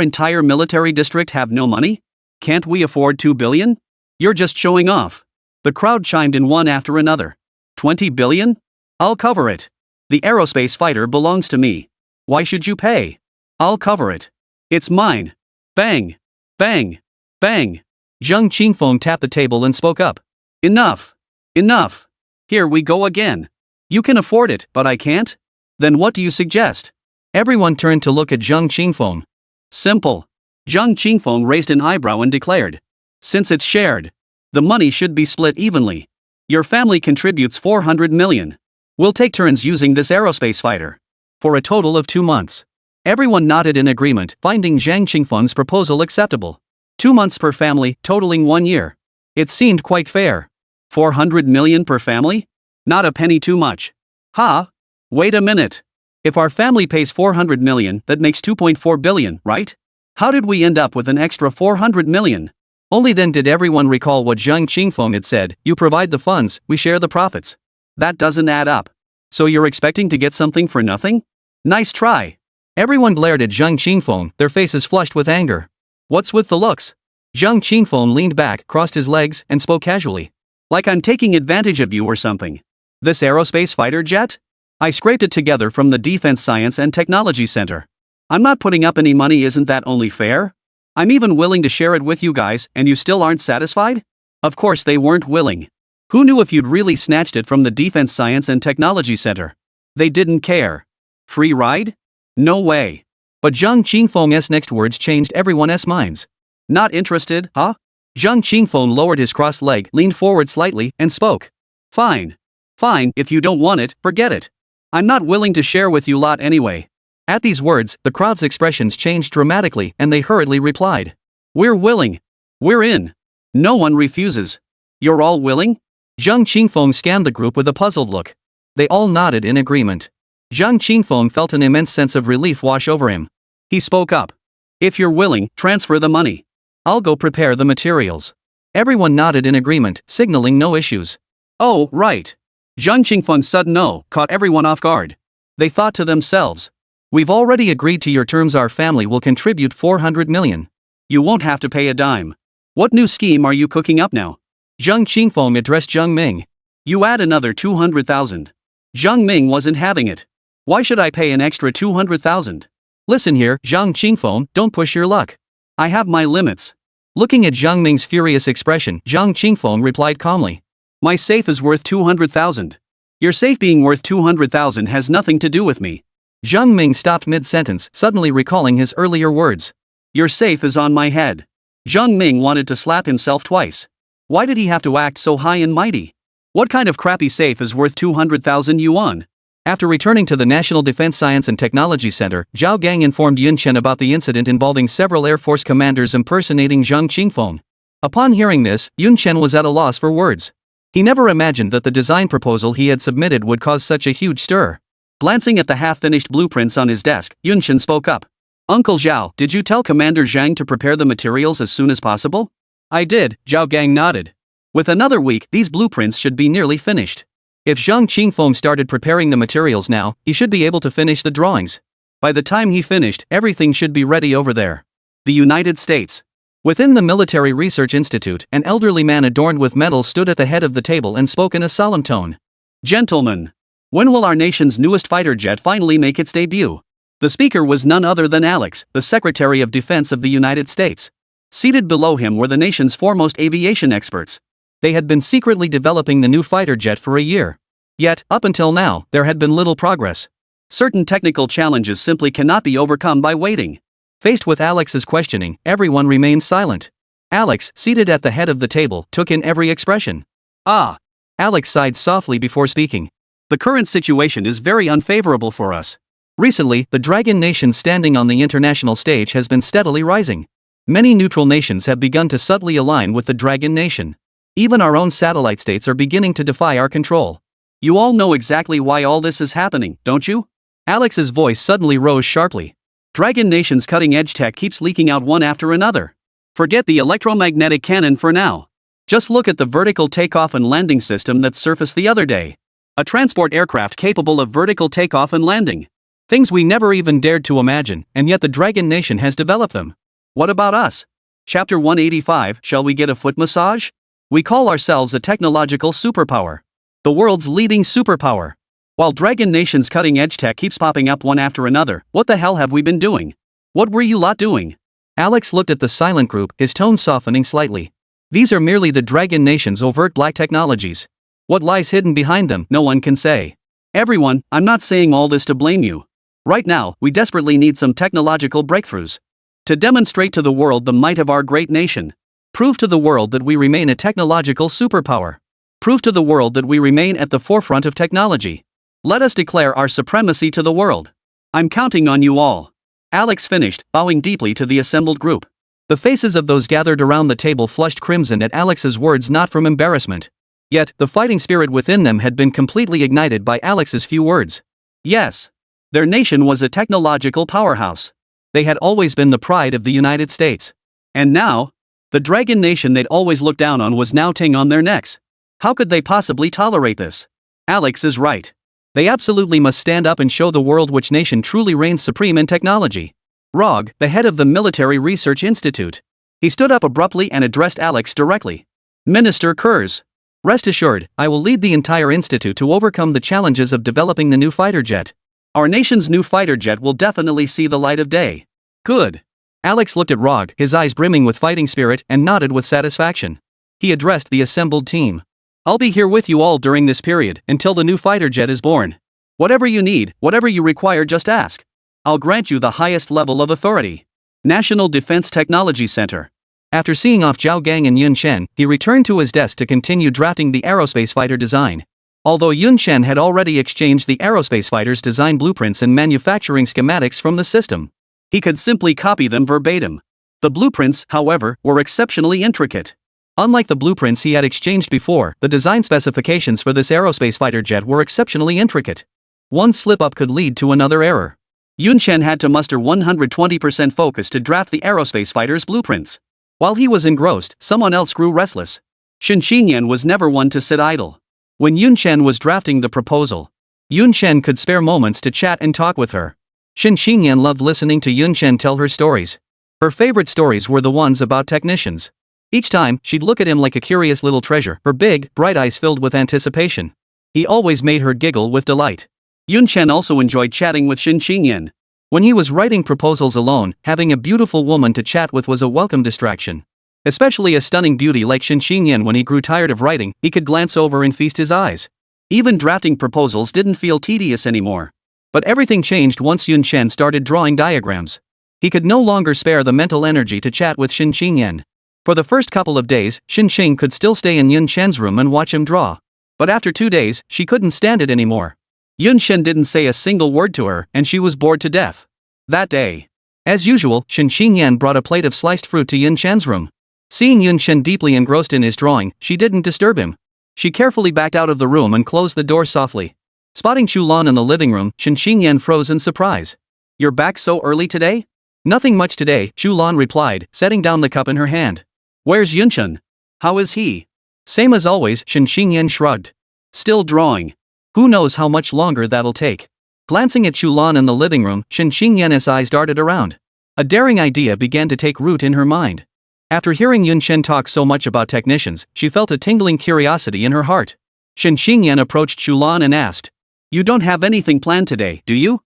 entire military district have no money? Can't we afford 2 billion? You're just showing off. The crowd chimed in one after another. 20 billion? I'll cover it. The aerospace fighter belongs to me. Why should you pay? I'll cover it. It's mine. Bang! Bang! Bang! Zhang Qingfeng tapped the table and spoke up. Enough! Enough! Here we go again. You can afford it, but I can't? Then what do you suggest? Everyone turned to look at Zhang Qingfeng. Simple. Zhang Qingfeng raised an eyebrow and declared. Since it's shared, the money should be split evenly. Your family contributes 400 million. We'll take turns using this aerospace fighter. For a total of 2 months. Everyone nodded in agreement, finding Zhang Qingfeng's proposal acceptable. 2 months per family, totaling 1 year. It seemed quite fair. 400 million per family? Not a penny too much. Ha! Wait a minute. If our family pays 400 million, that makes 2.4 billion, right? How did we end up with an extra 400 million? Only then did everyone recall what Zhang Qingfeng had said, you provide the funds, we share the profits. That doesn't add up. So you're expecting to get something for nothing? Nice try. Everyone glared at Zhang Qingfeng, their faces flushed with anger. What's with the looks? Zhang Qingfeng leaned back, crossed his legs, and spoke casually. Like I'm taking advantage of you or something. This aerospace fighter jet? I scraped it together from the Defense Science and Technology Center. I'm not putting up any money, isn't that only fair? I'm even willing to share it with you guys, and you still aren't satisfied? Of course they weren't willing. Who knew if you'd really snatched it from the Defense Science and Technology Center? They didn't care. Free ride? No way. But Zhang Qingfeng's next words changed everyone's minds. Not interested, huh? Zhang Qingfeng lowered his crossed leg, leaned forward slightly, and spoke. Fine. Fine, if you don't want it, forget it. I'm not willing to share with you lot anyway. At these words, the crowd's expressions changed dramatically and they hurriedly replied. We're willing. We're in. No one refuses. You're all willing? Zhang Qingfeng scanned the group with a puzzled look. They all nodded in agreement. Zhang Qingfeng felt an immense sense of relief wash over him. He spoke up. If you're willing, transfer the money. I'll go prepare the materials. Everyone nodded in agreement, signaling no issues. Oh, right. Zhang Qingfeng's sudden no caught everyone off guard. They thought to themselves. We've already agreed to your terms, our family will contribute 400 million. You won't have to pay a dime. What new scheme are you cooking up now? Zhang Qingfeng addressed Zhang Ming. You add another 200,000. Zhang Ming wasn't having it. Why should I pay an extra 200,000? Listen here, Zhang Qingfeng, don't push your luck. I have my limits. Looking at Zhang Ming's furious expression, Zhang Qingfeng replied calmly. My safe is worth 200,000. Your safe being worth 200,000 has nothing to do with me. Zhang Ming stopped mid-sentence, suddenly recalling his earlier words. Your safe is on my head. Zhang Ming wanted to slap himself twice. Why did he have to act so high and mighty? What kind of crappy safe is worth 200,000 yuan? After returning to the National Defense Science and Technology Center, Zhao Gang informed Yun Chen about the incident involving several Air Force commanders impersonating Zhang Qingfeng. Upon hearing this, Yun Chen was at a loss for words. He never imagined that the design proposal he had submitted would cause such a huge stir. Glancing at the half-finished blueprints on his desk, Yun Chen spoke up. Uncle Zhao, did you tell Commander Zhang to prepare the materials as soon as possible? I did, Zhao Gang nodded. With another week, these blueprints should be nearly finished. If Zhang Qingfeng started preparing the materials now, he should be able to finish the drawings. By the time he finished, everything should be ready over there. The United States. Within the Military Research Institute, an elderly man adorned with medals stood at the head of the table and spoke in a solemn tone. Gentlemen, when will our nation's newest fighter jet finally make its debut? The speaker was none other than Alex, the Secretary of Defense of the United States. Seated below him were the nation's foremost aviation experts. They had been secretly developing the new fighter jet for a year. Yet, up until now, there had been little progress. Certain technical challenges simply cannot be overcome by waiting. Faced with Alex's questioning, everyone remained silent. Alex, seated at the head of the table, took in every expression. Ah, Alex sighed softly before speaking. the current situation is very unfavorable for us. Recently, the Dragon Nation standing on the international stage has been steadily rising. Many neutral nations have begun to subtly align with the Dragon Nation. Even our own satellite states are beginning to defy our control. You all know exactly why all this is happening, don't you? Alex's voice suddenly rose sharply. Dragon Nation's cutting-edge tech keeps leaking out one after another. Forget the electromagnetic cannon for now. Just look at the vertical takeoff and landing system that surfaced the other day. A transport aircraft capable of vertical takeoff and landing. Things we never even dared to imagine, and yet the Dragon Nation has developed them. What about us? Chapter 185, shall we get a foot massage? We call ourselves a technological superpower. The world's leading superpower. While Dragon Nation's cutting-edge tech keeps popping up one after another, what the hell have we been doing? What were you lot doing? Alex looked at the silent group, his tone softening slightly. These are merely the Dragon Nation's overt black technologies. What lies hidden behind them, no one can say. Everyone, I'm not saying all this to blame you. Right now, we desperately need some technological breakthroughs. To demonstrate to the world the might of our great nation. Prove to the world that we remain a technological superpower. Prove to the world that we remain at the forefront of technology. Let us declare our supremacy to the world. I'm counting on you all. Alex finished, bowing deeply to the assembled group. The faces of those gathered around the table flushed crimson at Alex's words, not from embarrassment. Yet, the fighting spirit within them had been completely ignited by Alex's few words. Yes. Their nation was a technological powerhouse. They had always been the pride of the United States. And now, the Dragon Nation they'd always looked down on was now ting on their necks. How could they possibly tolerate this? Alex is right. They absolutely must stand up and show the world which nation truly reigns supreme in technology. Rog, the head of the Military Research Institute. He stood up abruptly and addressed Alex directly. Minister Kurz. Rest assured, I will lead the entire institute to overcome the challenges of developing the new fighter jet. Our nation's new fighter jet will definitely see the light of day. Good. Alex looked at Rog, his eyes brimming with fighting spirit, and nodded with satisfaction. He addressed the assembled team. I'll be here with you all during this period, until the new fighter jet is born. Whatever you need, whatever you require, just ask. I'll grant you the highest level of authority. National Defense Technology Center. After seeing off Zhao Gang and Yun Chen, he returned to his desk to continue drafting the aerospace fighter design. Although Yun Chen had already exchanged the aerospace fighter's design blueprints and manufacturing schematics from the system, he could simply copy them verbatim. The blueprints, however, were exceptionally intricate. Unlike the blueprints he had exchanged before, the design specifications for this aerospace fighter jet were exceptionally intricate. One slip-up could lead to another error. Yun Chen had to muster 120% focus to draft the aerospace fighter's blueprints. While he was engrossed, someone else grew restless. Shen Xinyan was never one to sit idle. When Yun Chen was drafting the proposal, Yun Chen could spare moments to chat and talk with her. Shen Xinyan loved listening to Yun Chen tell her stories. Her favorite stories were the ones about technicians. Each time, she'd look at him like a curious little treasure, her big, bright eyes filled with anticipation. He always made her giggle with delight. Yun Chen also enjoyed chatting with Shen Xinyan. When he was writing proposals alone, having a beautiful woman to chat with was a welcome distraction. Especially a stunning beauty like Shen Xinyan. When he grew tired of writing, he could glance over and feast his eyes. Even drafting proposals didn't feel tedious anymore. But everything changed once Yun Chen started drawing diagrams. He could no longer spare the mental energy to chat with Shen Xinyan. For the first couple of days, Shen Xing could still stay in Yun Chen's room and watch him draw. But after 2 days, she couldn't stand it anymore. Yun Chen didn't say a single word to her, and she was bored to death. That day, as usual, Shen Xinyan brought a plate of sliced fruit to Yun Chen's room. Seeing Yun Chen deeply engrossed in his drawing, she didn't disturb him. She carefully backed out of the room and closed the door softly. Spotting Chu Lan in the living room, Shen Xinyan froze in surprise. You're back so early today? Nothing much today, Chu Lan replied, setting down the cup in her hand. Where's Yun Chen? How is he? Same as always, Shen Xinyan shrugged. Still drawing. Who knows how much longer that'll take. Glancing at Chu Lan in the living room, Shen Xinyan's eyes darted around. A daring idea began to take root in her mind. After hearing Yun Chen talk so much about technicians, she felt a tingling curiosity in her heart. Shen Xinyan approached Chu Lan and asked, You don't have anything planned today, do you?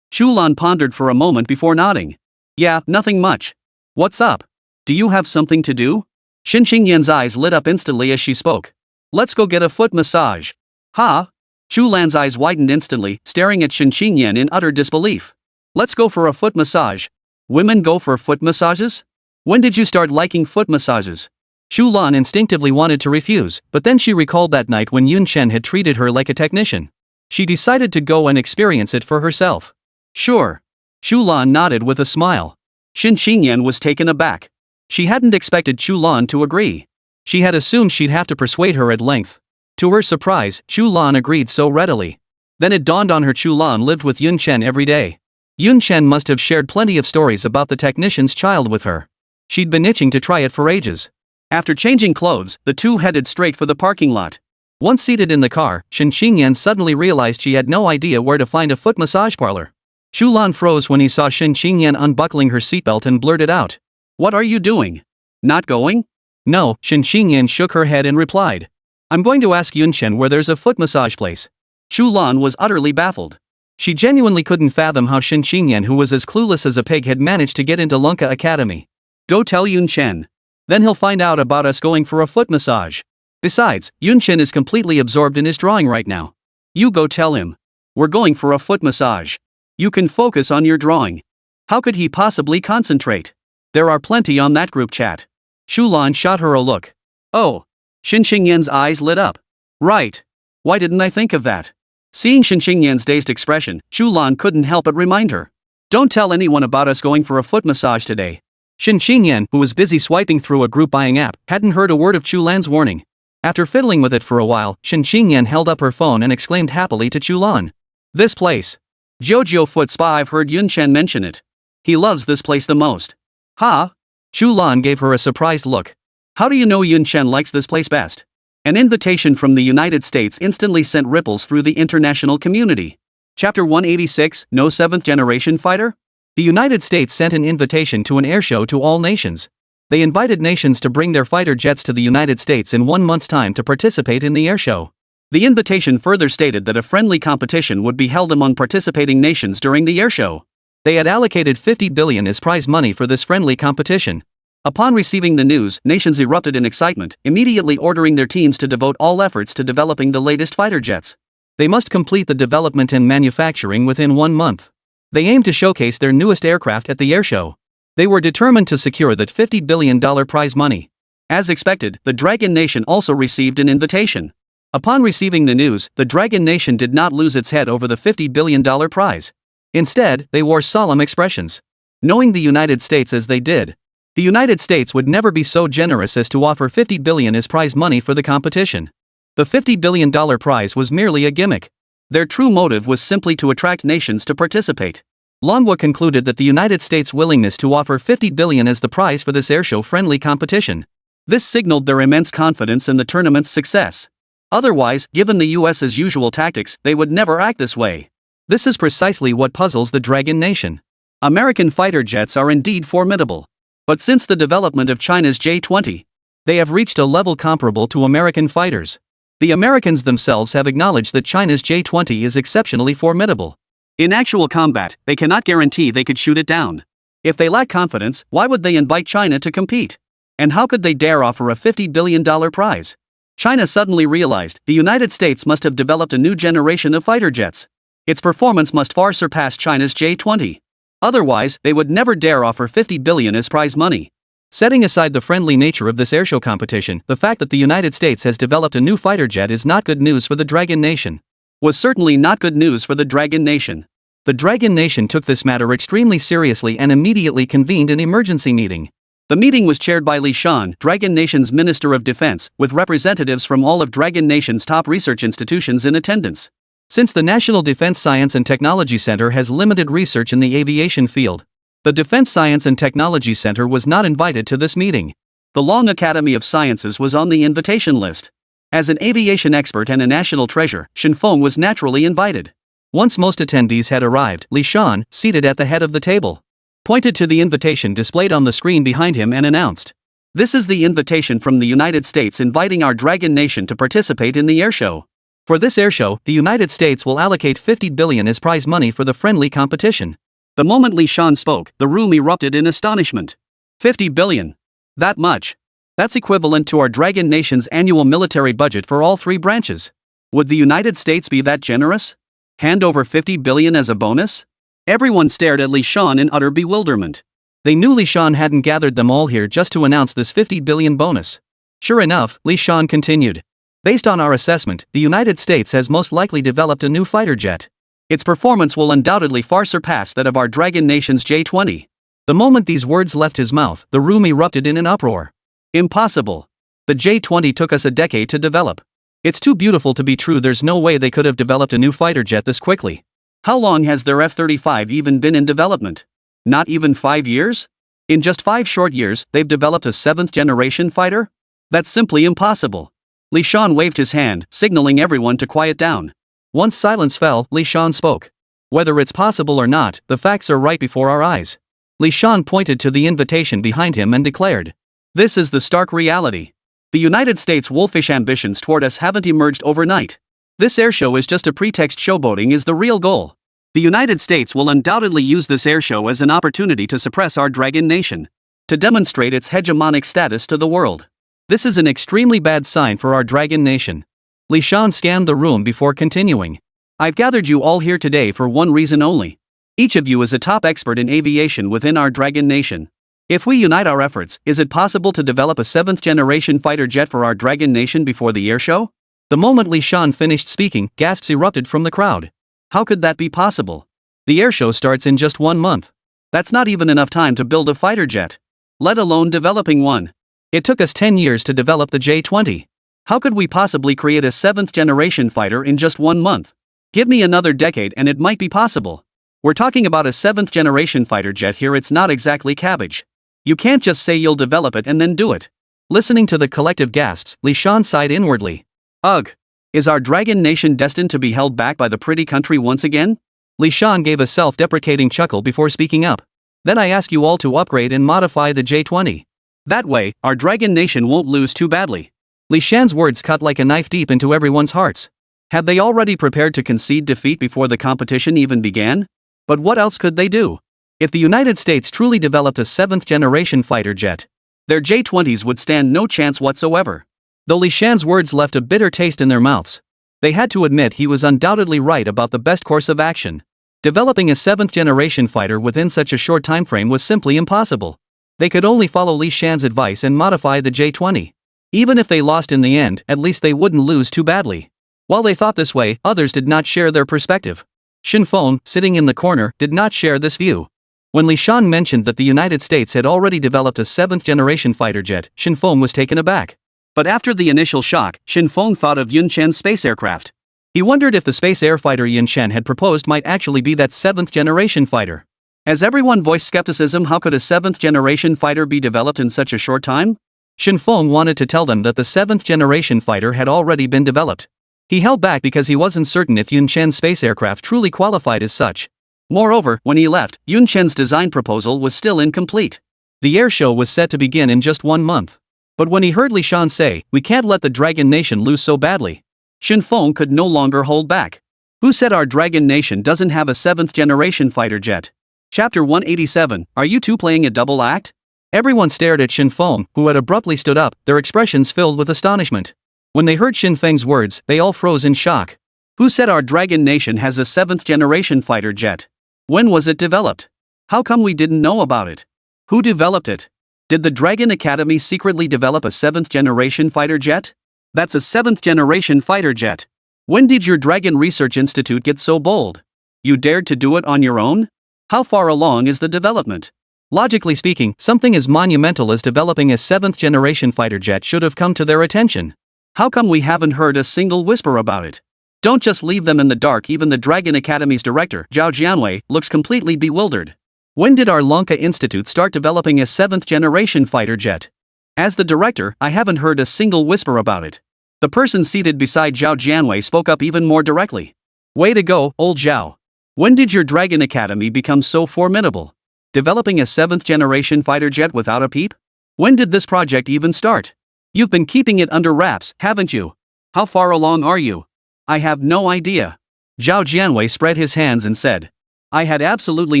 Chu Lan pondered for a moment before nodding. Yeah, nothing much. What's up? Do you have something to do? Shen Xinyan's eyes lit up instantly as she spoke. Let's go get a foot massage. Ha? Chu Lan's eyes widened instantly, staring at Shen Qingyan in utter disbelief. Let's go for a foot massage. Women go for foot massages? When did you start liking foot massages? Chu Lan instinctively wanted to refuse, but then she recalled that night when Yun Chen had treated her like a technician. She decided to go and experience it for herself. Sure. Chu Lan nodded with a smile. Shen Qingyan was taken aback. She hadn't expected Chu Lan to agree. She had assumed she'd have to persuade her at length. To her surprise, Chu Lan agreed so readily. Then it dawned on her Chu Lan lived with Yun Chen every day. Yun Chen must have shared plenty of stories about the technician's child with her. She'd been itching to try it for ages. After changing clothes, the two headed straight for the parking lot. Once seated in the car, Shen Qingyan suddenly realized she had no idea where to find a foot massage parlor. Chu Lan froze when he saw Shen Qingyan unbuckling her seatbelt and blurted out, "What are you doing? Not going?" "No," Shen Qingyan shook her head and replied. "I'm going to ask Yun Chen where there's a foot massage place." Chu Lan was utterly baffled. She genuinely couldn't fathom how Shen Qingyan, who was as clueless as a pig, had managed to get into Lunka Academy. "Go tell Yun Chen. Then he'll find out about us going for a foot massage. Besides, Yun Chen is completely absorbed in his drawing right now. You go tell him. We're going for a foot massage. You can focus on your drawing." How could he possibly concentrate? There are plenty on that group chat. Chu Lan shot her a look. Oh. Shen Qingyan's eyes lit up. Right. Why didn't I think of that? Seeing Shen Qingyan's dazed expression, Chu Lan couldn't help but remind her. Don't tell anyone about us going for a foot massage today. Shen Qingyan, who was busy swiping through a group buying app, hadn't heard a word of Chu Lan's warning. After fiddling with it for a while, Shen Qingyan held up her phone and exclaimed happily to Chu Lan. This place. Jojo Foot Spa, I've heard Yun Chen mention it. He loves this place the most. Huh? Chu Lan gave her a surprised look. How do you know Yun Chen likes this place best? An invitation from the United States instantly sent ripples through the international community. Chapter 186, No 7th Generation Fighter? The United States sent an invitation to an airshow to all nations. They invited nations to bring their fighter jets to the United States in 1 month's time to participate in the airshow. The invitation further stated that a friendly competition would be held among participating nations during the airshow. They had allocated $50 billion as prize money for this friendly competition. Upon receiving the news, nations erupted in excitement, immediately ordering their teams to devote all efforts to developing the latest fighter jets. They must complete the development and manufacturing within 1 month. They aimed to showcase their newest aircraft at the airshow. They were determined to secure that $50 billion prize money. As expected, the Dragon Nation also received an invitation. Upon receiving the news, the Dragon Nation did not lose its head over the $50 billion prize. Instead, they wore solemn expressions. Knowing the United States as they did, the United States would never be so generous as to offer $50 billion as prize money for the competition. The $50 billion prize was merely a gimmick. Their true motive was simply to attract nations to participate. Longwa concluded that the United States' willingness to offer $50 billion as the prize for this airshow-friendly competition. This signaled their immense confidence in the tournament's success. Otherwise, given the US's usual tactics, they would never act this way. This is precisely what puzzles the Dragon Nation. American fighter jets are indeed formidable. But since the development of China's J-20, they have reached a level comparable to American fighters. The Americans themselves have acknowledged that China's J-20 is exceptionally formidable. In actual combat, they cannot guarantee they could shoot it down. If they lack confidence, why would they invite China to compete? And how could they dare offer a $50 billion prize? China suddenly realized the United States must have developed a new generation of fighter jets. Its performance must far surpass China's J-20. Otherwise, they would never dare offer $50 billion as prize money. Setting aside the friendly nature of this airshow competition, the fact that the United States has developed a new fighter jet is not good news for the Dragon Nation. Was certainly not good news for the Dragon Nation. The Dragon Nation took this matter extremely seriously and immediately convened an emergency meeting. The meeting was chaired by Li Shan, Dragon Nation's Minister of Defense, with representatives from all of Dragon Nation's top research institutions in attendance. Since the National Defense Science and Technology Center has limited research in the aviation field, the Defense Science and Technology Center was not invited to this meeting. The Long Academy of Sciences was on the invitation list. As an aviation expert and a national treasure, Shen Feng was naturally invited. Once most attendees had arrived, Li Shan, seated at the head of the table, pointed to the invitation displayed on the screen behind him and announced, "This is the invitation from the United States inviting our Dragon Nation to participate in the airshow. For this airshow, the United States will allocate $50 billion as prize money for the friendly competition." The moment Li Shan spoke, the room erupted in astonishment. $50 billion. That much. That's equivalent to our Dragon Nation's annual military budget for all 3 branches. Would the United States be that generous? Hand over 50 billion as a bonus? Everyone stared at Li Shan in utter bewilderment. They knew Li Shan hadn't gathered them all here just to announce this 50 billion bonus. Sure enough, Li Shan continued. Based on our assessment, the United States has most likely developed a new fighter jet. Its performance will undoubtedly far surpass that of our Dragon Nation's J-20. The moment these words left his mouth, the room erupted in an uproar. Impossible. The J-20 took us a decade to develop. It's too beautiful to be true. There's no way they could have developed a new fighter jet this quickly. How long has their F-35 even been in development? Not even 5 years? In just 5 short years, they've developed a 7th-generation fighter? That's simply impossible. Li Shan waved his hand, signaling everyone to quiet down. Once silence fell, Li Shan spoke. Whether it's possible or not, the facts are right before our eyes. Li Shan pointed to the invitation behind him and declared. This is the stark reality. The United States' wolfish ambitions toward us haven't emerged overnight. This airshow is just a pretext. Showboating is the real goal. The United States will undoubtedly use this airshow as an opportunity to suppress our Dragon Nation, to demonstrate its hegemonic status to the world. This is an extremely bad sign for our Dragon Nation. Li Shan scanned the room before continuing. I've gathered you all here today for one reason only. Each of you is a top expert in aviation within our Dragon Nation. If we unite our efforts, is it possible to develop a 7th-generation fighter jet for our Dragon Nation before the airshow? The moment Li Shan finished speaking, gasps erupted from the crowd. How could that be possible? The airshow starts in just 1 month. That's not even enough time to build a fighter jet, let alone developing one. It took us 10 years to develop the J-20. How could we possibly create a 7th-generation fighter in just 1 month? Give me another decade and it might be possible. We're talking about a 7th-generation fighter jet here. It's not exactly cabbage. You can't just say you'll develop it and then do it. Listening to the collective gasps, Li Shan sighed inwardly. Ugh. Is our Dragon Nation destined to be held back by the pretty country once again? Li Shan gave a self-deprecating chuckle before speaking up. Then I ask you all to upgrade and modify the J-20. That way, our Dragon Nation won't lose too badly. Li Shan's words cut like a knife deep into everyone's hearts. Had they already prepared to concede defeat before the competition even began? But what else could they do? If the United States truly developed a 7th-generation fighter jet, their J-20s would stand no chance whatsoever. Though Li Shan's words left a bitter taste in their mouths, they had to admit he was undoubtedly right about the best course of action. Developing a 7th-generation fighter within such a short time frame was simply impossible. They could only follow Li Shan's advice and modify the J-20. Even if they lost in the end, at least they wouldn't lose too badly. While they thought this way, others did not share their perspective. Shin Feng, sitting in the corner, did not share this view. When Li Shan mentioned that the United States had already developed a 7th-generation fighter jet, Shin Feng was taken aback. But after the initial shock, Shin Feng thought of Yun Chen's space aircraft. He wondered if the space air fighter Yun Chen had proposed might actually be that 7th-generation fighter. As everyone voiced skepticism, how could a 7th-generation fighter be developed in such a short time? Shin Feng wanted to tell them that the 7th-generation fighter had already been developed. He held back because he wasn't certain if Yun Chen's space aircraft truly qualified as such. Moreover, when he left, Yun Chen's design proposal was still incomplete. The airshow was set to begin in just 1 month. But when he heard Li Shan say, "We can't let the Dragon Nation lose so badly," Shin Feng could no longer hold back. Who said our Dragon Nation doesn't have a 7th-generation fighter jet? Chapter 187, Are you two playing a double act? Everyone stared at Shin Feng, who had abruptly stood up, their expressions filled with astonishment. When they heard Shin Feng's words, they all froze in shock. Who said our Dragon Nation has a 7th-generation fighter jet? When was it developed? How come we didn't know about it? Who developed it? Did the Dragon Academy secretly develop a 7th-generation fighter jet? That's a 7th-generation fighter jet. When did your Dragon Research Institute get so bold? You dared to do it on your own? How far along is the development? Logically speaking, something as monumental as developing a 7th-generation fighter jet should have come to their attention. How come we haven't heard a single whisper about it? Don't just leave them in the dark. Even the Dragon Academy's director, Zhao Jianwei, looks completely bewildered. When did our Lanka Institute start developing a 7th-generation fighter jet? As the director, I haven't heard a single whisper about it. The person seated beside Zhao Jianwei spoke up even more directly. Way to go, old Zhao. When did your Dragon Academy become so formidable? Developing a 7th-generation fighter jet without a peep? When did this project even start? You've been keeping it under wraps, haven't you? How far along are you? I have no idea. Zhao Jianwei spread his hands and said, I had absolutely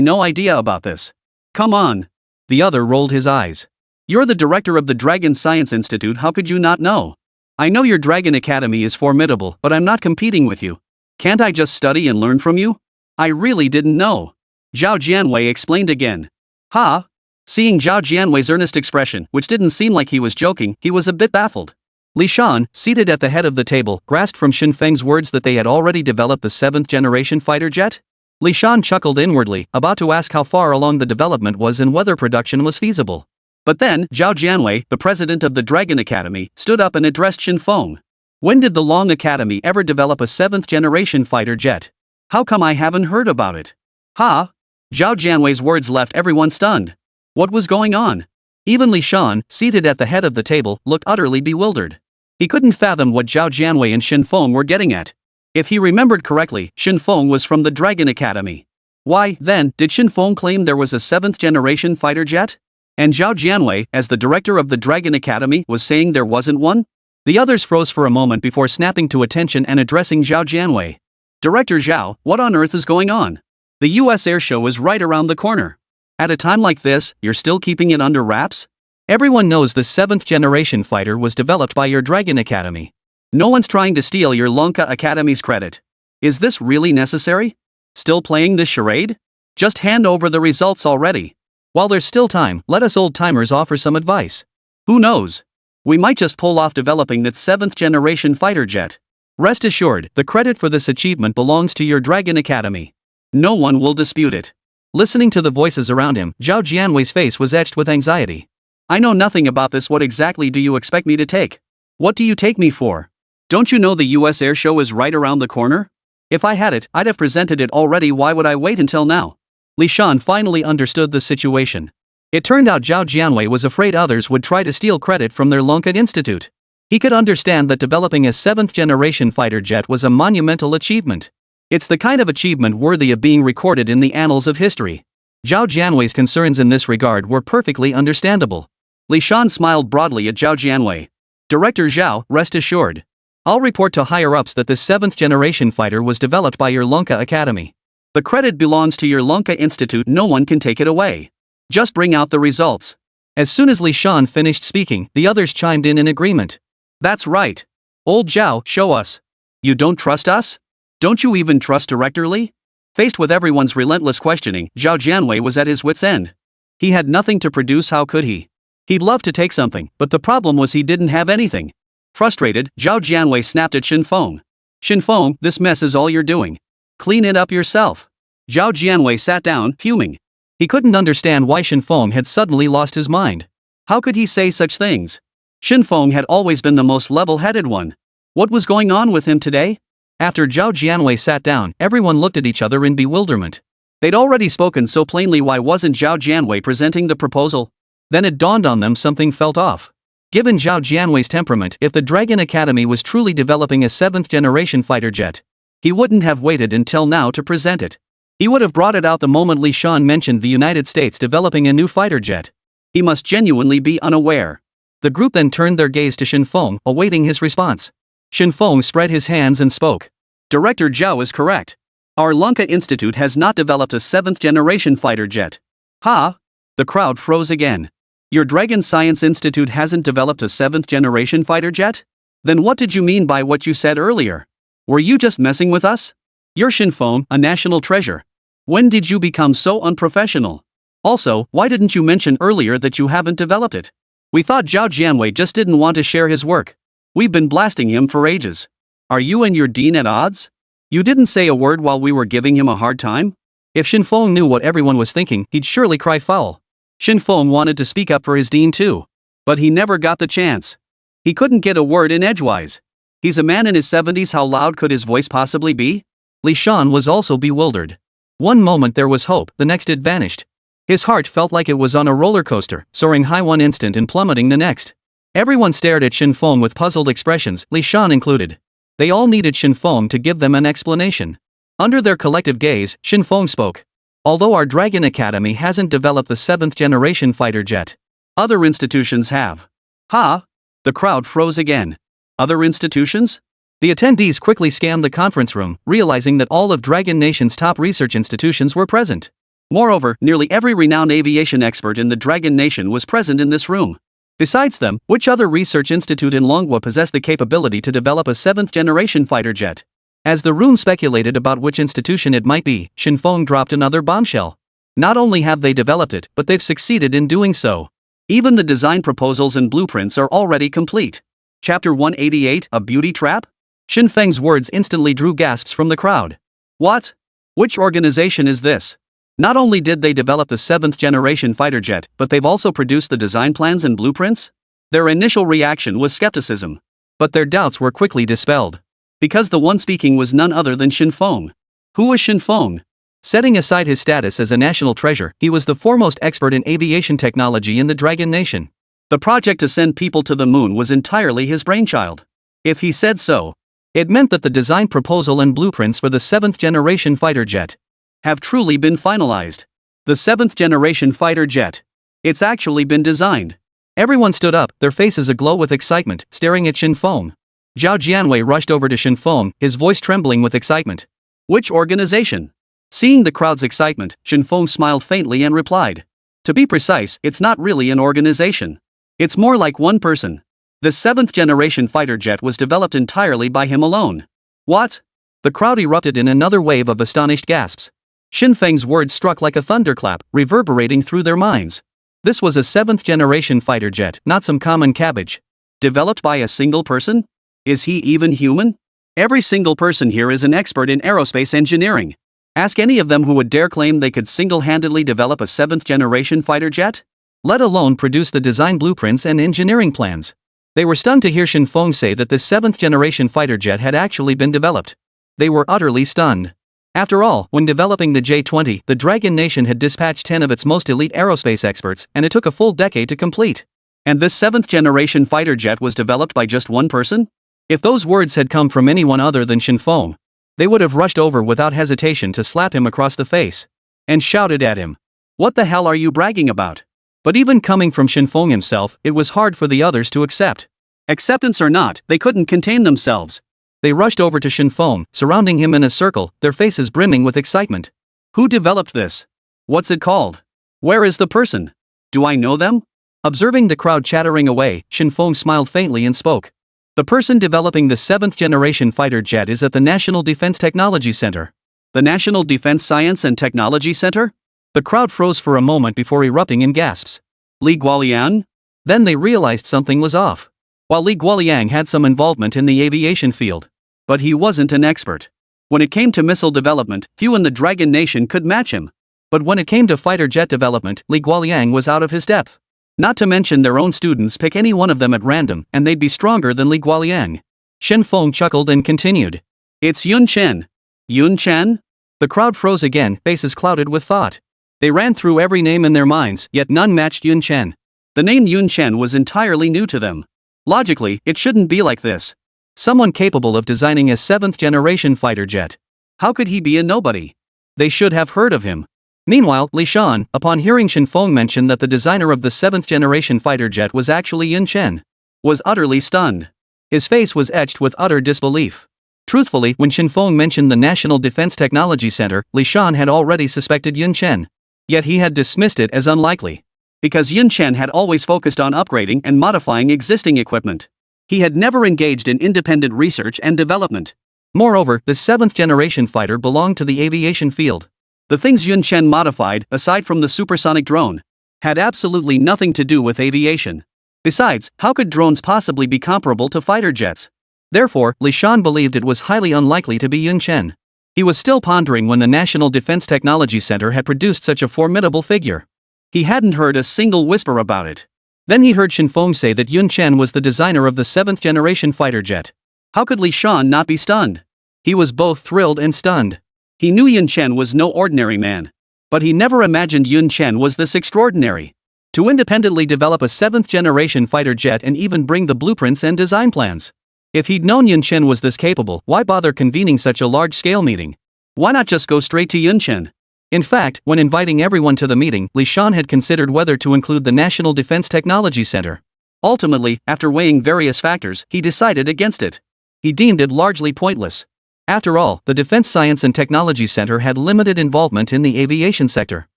no idea about this. Come on. The other rolled his eyes. You're the director of the Dragon Science Institute, how could you not know? I know your Dragon Academy is formidable, but I'm not competing with you. Can't I just study and learn from you? I really didn't know. Zhao Jianwei explained again. Ha! Seeing Zhao Jianwei's earnest expression, which didn't seem like he was joking, he was a bit baffled. Li Shan, seated at the head of the table, grasped from Xin Feng's words that they had already developed the 7th generation fighter jet. Li Shan chuckled inwardly, about to ask how far along the development was and whether production was feasible. But then, Zhao Jianwei, the president of the Dragon Academy, stood up and addressed Xin Feng. When did the Long Academy ever develop a 7th generation fighter jet? How come I haven't heard about it? Ha! Zhao Jianwei's words left everyone stunned. What was going on? Even Li Shan, seated at the head of the table, looked utterly bewildered. He couldn't fathom what Zhao Jianwei and Xin Feng were getting at. If he remembered correctly, Xin Feng was from the Dragon Academy. Why, then, did Xin Feng claim there was a 7th generation fighter jet? And Zhao Jianwei, as the director of the Dragon Academy, was saying there wasn't one? The others froze for a moment before snapping to attention and addressing Zhao Jianwei. Director Zhao, what on earth is going on? The US Air Show is right around the corner. At a time like this, you're still keeping it under wraps? Everyone knows the 7th generation fighter was developed by your Dragon Academy. No one's trying to steal your Lanka Academy's credit. Is this really necessary? Still playing this charade? Just hand over the results already. While there's still time, let us old-timers offer some advice. Who knows? We might just pull off developing that 7th generation fighter jet. Rest assured, the credit for this achievement belongs to your Dragon Academy. No one will dispute it. Listening to the voices around him, Zhao Jianwei's face was etched with anxiety. I know nothing about this. What exactly do you expect me to take? What do you take me for? Don't you know the US Air Show is right around the corner? If I had it, I'd have presented it already. Why would I wait until now? Li Shan finally understood the situation. It turned out Zhao Jianwei was afraid others would try to steal credit from their Lanka Institute. He could understand that developing a 7th generation fighter jet was a monumental achievement. It's the kind of achievement worthy of being recorded in the annals of history. Zhao Jianwei's concerns in this regard were perfectly understandable. Li Shan smiled broadly at Zhao Jianwei. Director Zhao, rest assured. I'll report to higher-ups that this 7th generation fighter was developed by your Lanka Academy. The credit belongs to your Lanka Institute. No one can take it away. Just bring out the results. As soon as Li Shan finished speaking, the others chimed in agreement. That's right. Old Zhao, show us. You don't trust us? Don't you even trust Director Li? Faced with everyone's relentless questioning, Zhao Jianwei was at his wit's end. He had nothing to produce. How could he? He'd love to take something, but the problem was he didn't have anything. Frustrated, Zhao Jianwei snapped at Xin Feng. Xin Feng, this mess is all you're doing. Clean it up yourself. Zhao Jianwei sat down, fuming. He couldn't understand why Xin Feng had suddenly lost his mind. How could he say such things? Xin Feng had always been the most level-headed one. What was going on with him today? After Zhao Jianwei sat down, everyone looked at each other in bewilderment. They'd already spoken so plainly. Why wasn't Zhao Jianwei presenting the proposal? Then it dawned on them something felt off. Given Zhao Jianwei's temperament, if the Dragon Academy was truly developing a 7th generation fighter jet, he wouldn't have waited until now to present it. He would have brought it out the moment Li Shan mentioned the United States developing a new fighter jet. He must genuinely be unaware. The group then turned their gaze to Xin Feng, awaiting his response. Xin Feng spread his hands and spoke. Director Zhao is correct. Our Lanka Institute has not developed a 7th generation fighter jet. Ha! The crowd froze again. Your Dragon Science Institute hasn't developed a 7th generation fighter jet? Then what did you mean by what you said earlier? Were you just messing with us? You're Xin Feng, a national treasure. When did you become so unprofessional? Also, why didn't you mention earlier that you haven't developed it? We thought Zhao Jianwei just didn't want to share his work. We've been blasting him for ages. Are you and your dean at odds? You didn't say a word while we were giving him a hard time? If Xin Feng knew what everyone was thinking, he'd surely cry foul. Xin Feng wanted to speak up for his dean too. But he never got the chance. He couldn't get a word in edgewise. He's a man in his 70s. How loud could his voice possibly be? Li Shan was also bewildered. One moment there was hope, the next it vanished. His heart felt like it was on a roller coaster, soaring high one instant and plummeting the next. Everyone stared at Xin Feng with puzzled expressions, Li Shan included. They all needed Xin Feng to give them an explanation. Under their collective gaze, Xin Feng spoke. Although our Dragon Academy hasn't developed the 7th generation fighter jet, other institutions have. Ha! The crowd froze again. Other institutions? The attendees quickly scanned the conference room, realizing that all of Dragon Nation's top research institutions were present. Moreover, nearly every renowned aviation expert in the Dragon Nation was present in this room. Besides them, which other research institute in Longwa possessed the capability to develop a 7th-generation fighter jet? As the room speculated about which institution it might be, Shinfeng dropped another bombshell. Not only have they developed it, but they've succeeded in doing so. Even the design proposals and blueprints are already complete. Chapter 188, A Beauty Trap? Shinfeng's words instantly drew gasps from the crowd. What? Which organization is this? Not only did they develop the 7th-generation fighter jet, but they've also produced the design plans and blueprints? Their initial reaction was skepticism. But their doubts were quickly dispelled. Because the one speaking was none other than Shinfeng. Who was Shinfeng? Setting aside his status as a national treasure, he was the foremost expert in aviation technology in the Dragon Nation. The project to send people to the moon was entirely his brainchild. If he said so, it meant that the design proposal and blueprints for the 7th-generation fighter jet have truly been finalized. The 7th-generation fighter jet. It's actually been designed. Everyone stood up, their faces aglow with excitement, staring at Shinfeng. Zhao Jianwei rushed over to Shinfeng, his voice trembling with excitement. Which organization? Seeing the crowd's excitement, Shinfeng smiled faintly and replied. To be precise, it's not really an organization. It's more like one person. The 7th-generation fighter jet was developed entirely by him alone. What? The crowd erupted in another wave of astonished gasps. Shinfeng's words struck like a thunderclap, reverberating through their minds. This was a 7th-generation fighter jet, not some common cabbage. Developed by a single person? Is he even human? Every single person here is an expert in aerospace engineering. Ask any of them who would dare claim they could single-handedly develop a 7th-generation fighter jet? Let alone produce the design blueprints and engineering plans. They were stunned to hear Shinfeng say that this 7th-generation fighter jet had actually been developed. They were utterly stunned. After all, when developing the J-20, the Dragon Nation had dispatched 10 of its most elite aerospace experts, and it took a full decade to complete. And this 7th-generation fighter jet was developed by just one person? If those words had come from anyone other than Shinfeng, they would have rushed over without hesitation to slap him across the face and shouted at him. What the hell are you bragging about? But even coming from Shinfeng himself, it was hard for the others to accept. Acceptance or not, they couldn't contain themselves. They rushed over to Shinfeng, surrounding him in a circle, their faces brimming with excitement. Who developed this? What's it called? Where is the person? Do I know them? Observing the crowd chattering away, Shinfeng smiled faintly and spoke. The person developing the 7th-generation fighter jet is at the National Defense Technology Center. The National Defense Science and Technology Center? The crowd froze for a moment before erupting in gasps. Li Guoliang? Then they realized something was off. While Li Guoliang had some involvement in the aviation field, but he wasn't an expert. When it came to missile development, few in the Dragon Nation could match him. But when it came to fighter jet development, Li Guoliang was out of his depth. Not to mention their own students pick any one of them at random, and they'd be stronger than Li Guoliang. Shinfeng chuckled and continued. It's Yun Chen. Yun Chen? The crowd froze again, faces clouded with thought. They ran through every name in their minds, yet none matched Yun Chen. The name Yun Chen was entirely new to them. Logically, it shouldn't be like this. Someone capable of designing a 7th-generation fighter jet. How could he be a nobody? They should have heard of him. Meanwhile, Li Shan, upon hearing Shinfeng mention that the designer of the 7th-generation fighter jet was actually Yun Chen, was utterly stunned. His face was etched with utter disbelief. Truthfully, when Shinfeng mentioned the National Defense Technology Center, Li Shan had already suspected Yun Chen. Yet he had dismissed it as unlikely. Because Yun Chen had always focused on upgrading and modifying existing equipment. He had never engaged in independent research and development. Moreover, the 7th-generation fighter belonged to the aviation field. The things Yun Chen modified, aside from the supersonic drone, had absolutely nothing to do with aviation. Besides, how could drones possibly be comparable to fighter jets? Therefore, Li Shan believed it was highly unlikely to be Yun Chen. He was still pondering when the National Defense Technology Center had produced such a formidable figure. He hadn't heard a single whisper about it. Then he heard Shinfeng say that Yun Chen was the designer of the 7th-generation fighter jet. How could Li Shan not be stunned? He was both thrilled and stunned. He knew Yun Chen was no ordinary man. But he never imagined Yun Chen was this extraordinary. To independently develop a 7th-generation fighter jet and even bring the blueprints and design plans. If he'd known Yun Chen was this capable, why bother convening such a large-scale meeting? Why not just go straight to Yun Chen? In fact, when inviting everyone to the meeting, Li Shan had considered whether to include the National Defense Technology Center. Ultimately, after weighing various factors, he decided against it. He deemed it largely pointless. After all, the Defense Science and Technology Center had limited involvement in the aviation sector.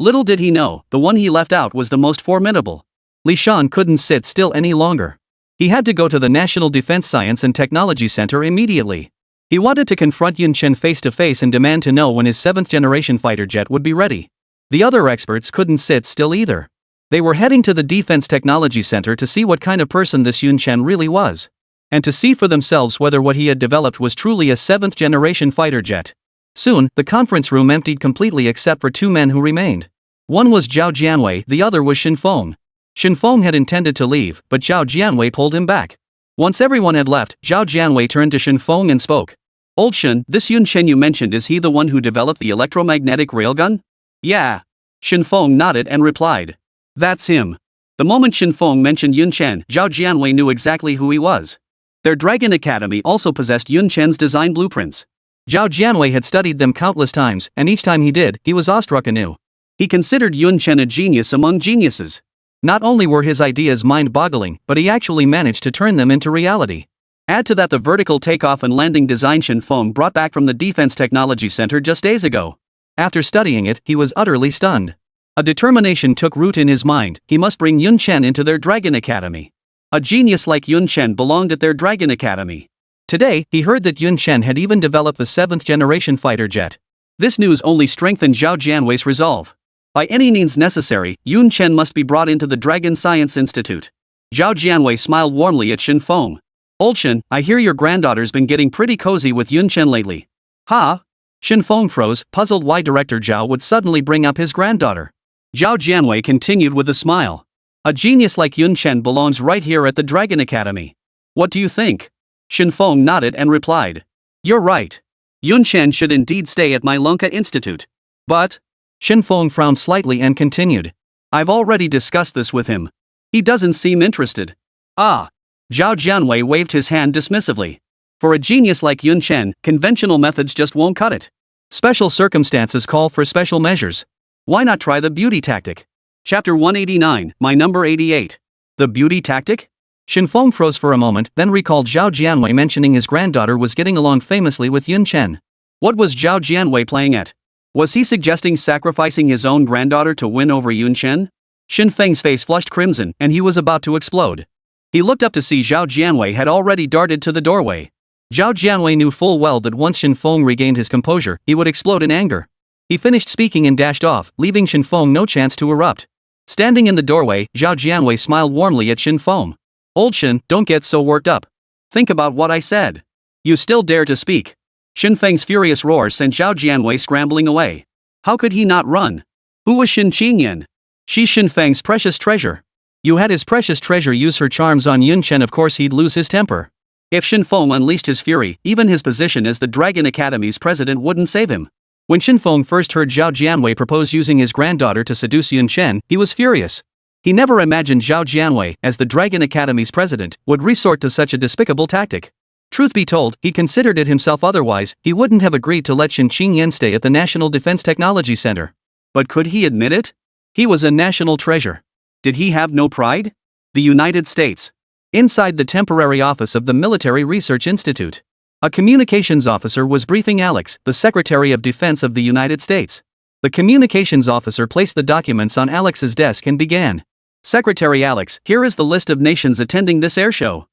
Little did he know, the one he left out was the most formidable. Li Shan couldn't sit still any longer. He had to go to the National Defense Science and Technology Center immediately. He wanted to confront Yun Chen face to face and demand to know when his 7th-generation fighter jet would be ready. The other experts couldn't sit still either. They were heading to the Defense Technology Center to see what kind of person this Yun Chen really was, and to see for themselves whether what he had developed was truly a 7th-generation fighter jet. Soon, the conference room emptied completely except for 2 men who remained. One was Zhao Jianwei, the other was Shen Feng. Shen Feng had intended to leave, but Zhao Jianwei pulled him back. Once everyone had left, Zhao Jianwei turned to Shen Feng and spoke. "Old Shen, this Yun Chen you mentioned, is he the one who developed the electromagnetic railgun?" "Yeah." Shen Feng nodded and replied. "That's him." The moment Shen Feng mentioned Yun Chen, Zhao Jianwei knew exactly who he was. Their Dragon Academy also possessed Yun Chen's design blueprints. Zhao Jianwei had studied them countless times, and each time he did, he was awestruck anew. He considered Yun Chen a genius among geniuses. Not only were his ideas mind-boggling, but he actually managed to turn them into reality. Add to that the vertical takeoff and landing design Shen Feng brought back from the Defense Technology Center just days ago. After studying it, he was utterly stunned. A determination took root in his mind: he must bring Yun Chen into their Dragon Academy. A genius like Yun Chen belonged at their Dragon Academy. Today, he heard that Yun Chen had even developed the 7th-generation fighter jet. This news only strengthened Zhao Jianwei's resolve. By any means necessary, Yun Chen must be brought into the Dragon Science Institute. Zhao Jianwei smiled warmly at Shen Feng. "Old Shen, I hear your granddaughter's been getting pretty cozy with Yun Chen lately." "Huh?" Shen Feng froze, puzzled why Director Zhao would suddenly bring up his granddaughter. Zhao Jianwei continued with a smile. "A genius like Yun Chen belongs right here at the Dragon Academy. What do you think?" Shen Feng nodded and replied. "You're right. Yun Chen should indeed stay at my Lunka Institute. But..." Shen Feng frowned slightly and continued. "I've already discussed this with him. He doesn't seem interested." "Ah." Zhao Jianwei waved his hand dismissively. "For a genius like Yun Chen, conventional methods just won't cut it. Special circumstances call for special measures. Why not try the beauty tactic?" Chapter 189, My Number 88. The beauty tactic? Shen Feng froze for a moment, then recalled Zhao Jianwei mentioning his granddaughter was getting along famously with Yun Chen. What was Zhao Jianwei playing at? Was he suggesting sacrificing his own granddaughter to win over Yun Chen? Shen Feng's face flushed crimson, and he was about to explode. He looked up to see Zhao Jianwei had already darted to the doorway. Zhao Jianwei knew full well that once Shen Feng regained his composure, he would explode in anger. He finished speaking and dashed off, leaving Shen Feng no chance to erupt. Standing in the doorway, Zhao Jianwei smiled warmly at Shen Feng. "Old Shen, don't get so worked up. Think about what I said. You still dare to speak?" Shen Feng's furious roar sent Zhao Jianwei scrambling away. How could he not run? Who was Shen Qingyan? She's Shen Feng's precious treasure. You had his precious treasure use her charms on Yun Chen, of course he'd lose his temper. If Shen Feng unleashed his fury, even his position as the Dragon Academy's president wouldn't save him. When Shen Feng first heard Zhao Jianwei propose using his granddaughter to seduce Yun Chen, he was furious. He never imagined Zhao Jianwei, as the Dragon Academy's president, would resort to such a despicable tactic. Truth be told, he considered it himself, otherwise, he wouldn't have agreed to let Shen Qingyan stay at the National Defense Technology Center. But could he admit it? He was a national treasure. Did he have no pride? The United States. Inside the temporary office of the Military Research Institute, a communications officer was briefing Alex, the Secretary of Defense of the United States. The communications officer placed the documents on Alex's desk and began. "Secretary Alex, here is the list of nations attending this airshow."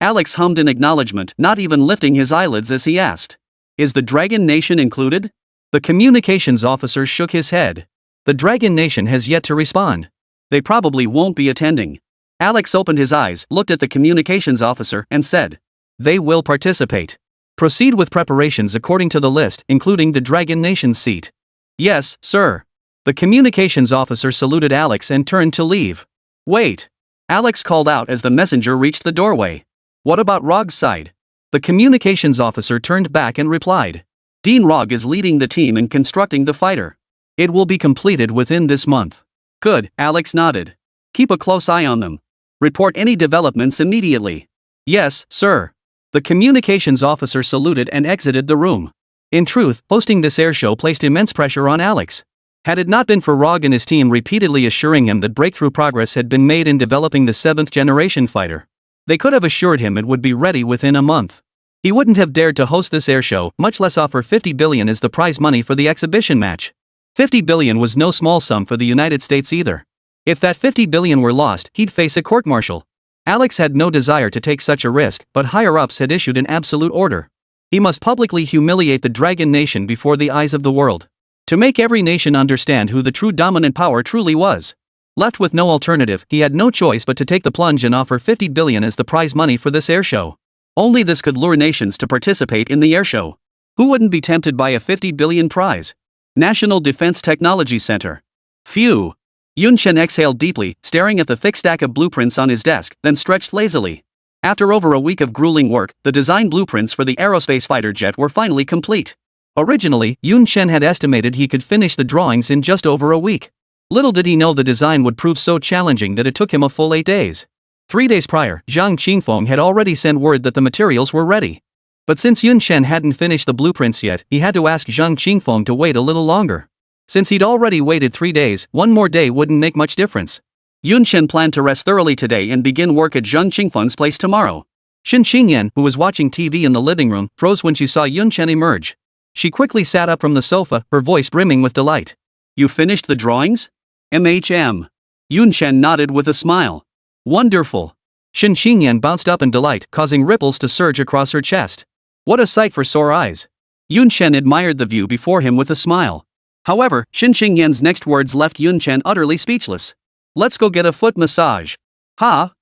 Alex hummed in acknowledgement, not even lifting his eyelids as he asked. "Is the Dragon Nation included?" The communications officer shook his head. The Dragon Nation has yet to respond. They probably won't be attending. Alex opened his eyes, looked at the communications officer, and said, "They will participate. Proceed with preparations according to the list, including the Dragon Nation's seat." "Yes, sir." The communications officer saluted Alex and turned to leave. "Wait." Alex called out as the messenger reached the doorway. "What about Rog's side?" The communications officer turned back and replied. "Dean Rog is leading the team in constructing the fighter. It will be completed within this month." "Good," Alex nodded. "Keep a close eye on them. Report any developments immediately." "Yes, sir." The communications officer saluted and exited the room. In truth, hosting this airshow placed immense pressure on Alex. Had it not been for Rog and his team repeatedly assuring him that breakthrough progress had been made in developing the 7th-generation fighter, they could have assured him it would be ready within a month. He wouldn't have dared to host this airshow, much less offer $50 billion as the prize money for the exhibition match. $50 billion was no small sum for the United States either. If that 50 billion were lost, he'd face a court-martial. Alex had no desire to take such a risk, but higher-ups had issued an absolute order. He must publicly humiliate the Dragon Nation before the eyes of the world. To make every nation understand who the true dominant power truly was. Left with no alternative, he had no choice but to take the plunge and offer 50 billion as the prize money for this airshow. Only this could lure nations to participate in the airshow. Who wouldn't be tempted by a 50 billion prize? National Defense Technology Center. Phew. Chen exhaled deeply, staring at the thick stack of blueprints on his desk, then stretched lazily. After over a week of grueling work, the design blueprints for the aerospace fighter jet were finally complete. Originally, Chen had estimated he could finish the drawings in just over a week. Little did he know the design would prove so challenging that it took him a full 8 days. 3 days prior, Zhang Qingfeng had already sent word that the materials were ready. But since Chen hadn't finished the blueprints yet, he had to ask Zhang Qingfeng to wait a little longer. Since he'd already waited 3 days, one more day wouldn't make much difference. Chen planned to rest thoroughly today and begin work at Zhang Qingfeng's place tomorrow. Xin Xingyan, who was watching TV in the living room, froze when she saw Chen emerge. She quickly sat up from the sofa, her voice brimming with delight. You finished the drawings? MHM. Chen nodded with a smile. Wonderful. Xin Xingyan bounced up in delight, causing ripples to surge across her chest. What a sight for sore eyes. Chen admired the view before him with a smile. However, Xin Xingyan's next words left Chen utterly speechless. Let's go get a foot massage. Ha?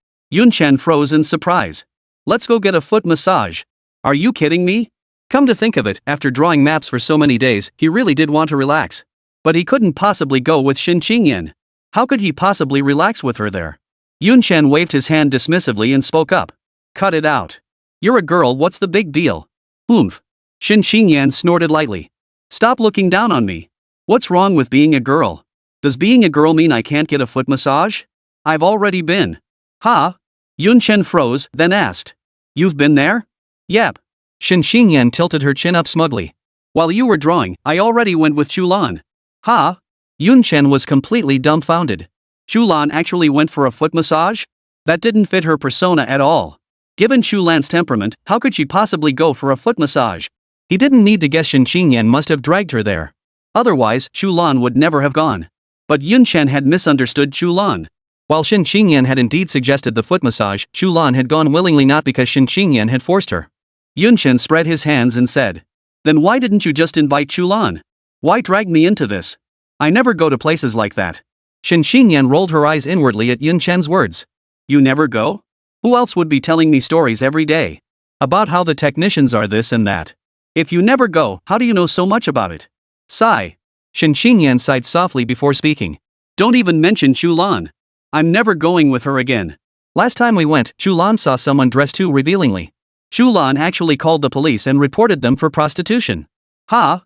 Chen froze in surprise. Let's go get a foot massage. Are you kidding me? Come to think of it, after drawing maps for so many days, he really did want to relax. But he couldn't possibly go with Xin Xingyan. How could he possibly relax with her there? Chen waved his hand dismissively and spoke up. Cut it out. You're a girl, what's the big deal? Oomph. Xin Xingyan snorted lightly. Stop looking down on me. What's wrong with being a girl? Does being a girl mean I can't get a foot massage? I've already been. Ha? Chen froze, then asked. You've been there? Yep. Xin Xingyan tilted her chin up smugly. While you were drawing, I already went with Chu Lan. Ha? Chen was completely dumbfounded. Chu Lan actually went for a foot massage? That didn't fit her persona at all. Given Chu Lan's temperament, how could she possibly go for a foot massage? He didn't need to guess Xin Xingyan must have dragged her there. Otherwise, Chu Lan would never have gone. But Chen had misunderstood Chu Lan. While Xin Xingyan had indeed suggested the foot massage, Chu Lan had gone willingly, not because Xin Xingyan had forced her. Chen spread his hands and said. Then why didn't you just invite Chu Lan? Why drag me into this? I never go to places like that. Xin Xingyan rolled her eyes inwardly at Chen's words. You never go? Who else would be telling me stories every day? About how the technicians are this and that. If you never go, how do you know so much about it? Sigh. Xin Xingyan sighed softly before speaking. Don't even mention Chu Lan. I'm never going with her again. Last time we went, Chu Lan saw someone dressed too revealingly. Chu Lan actually called the police and reported them for prostitution. Ha?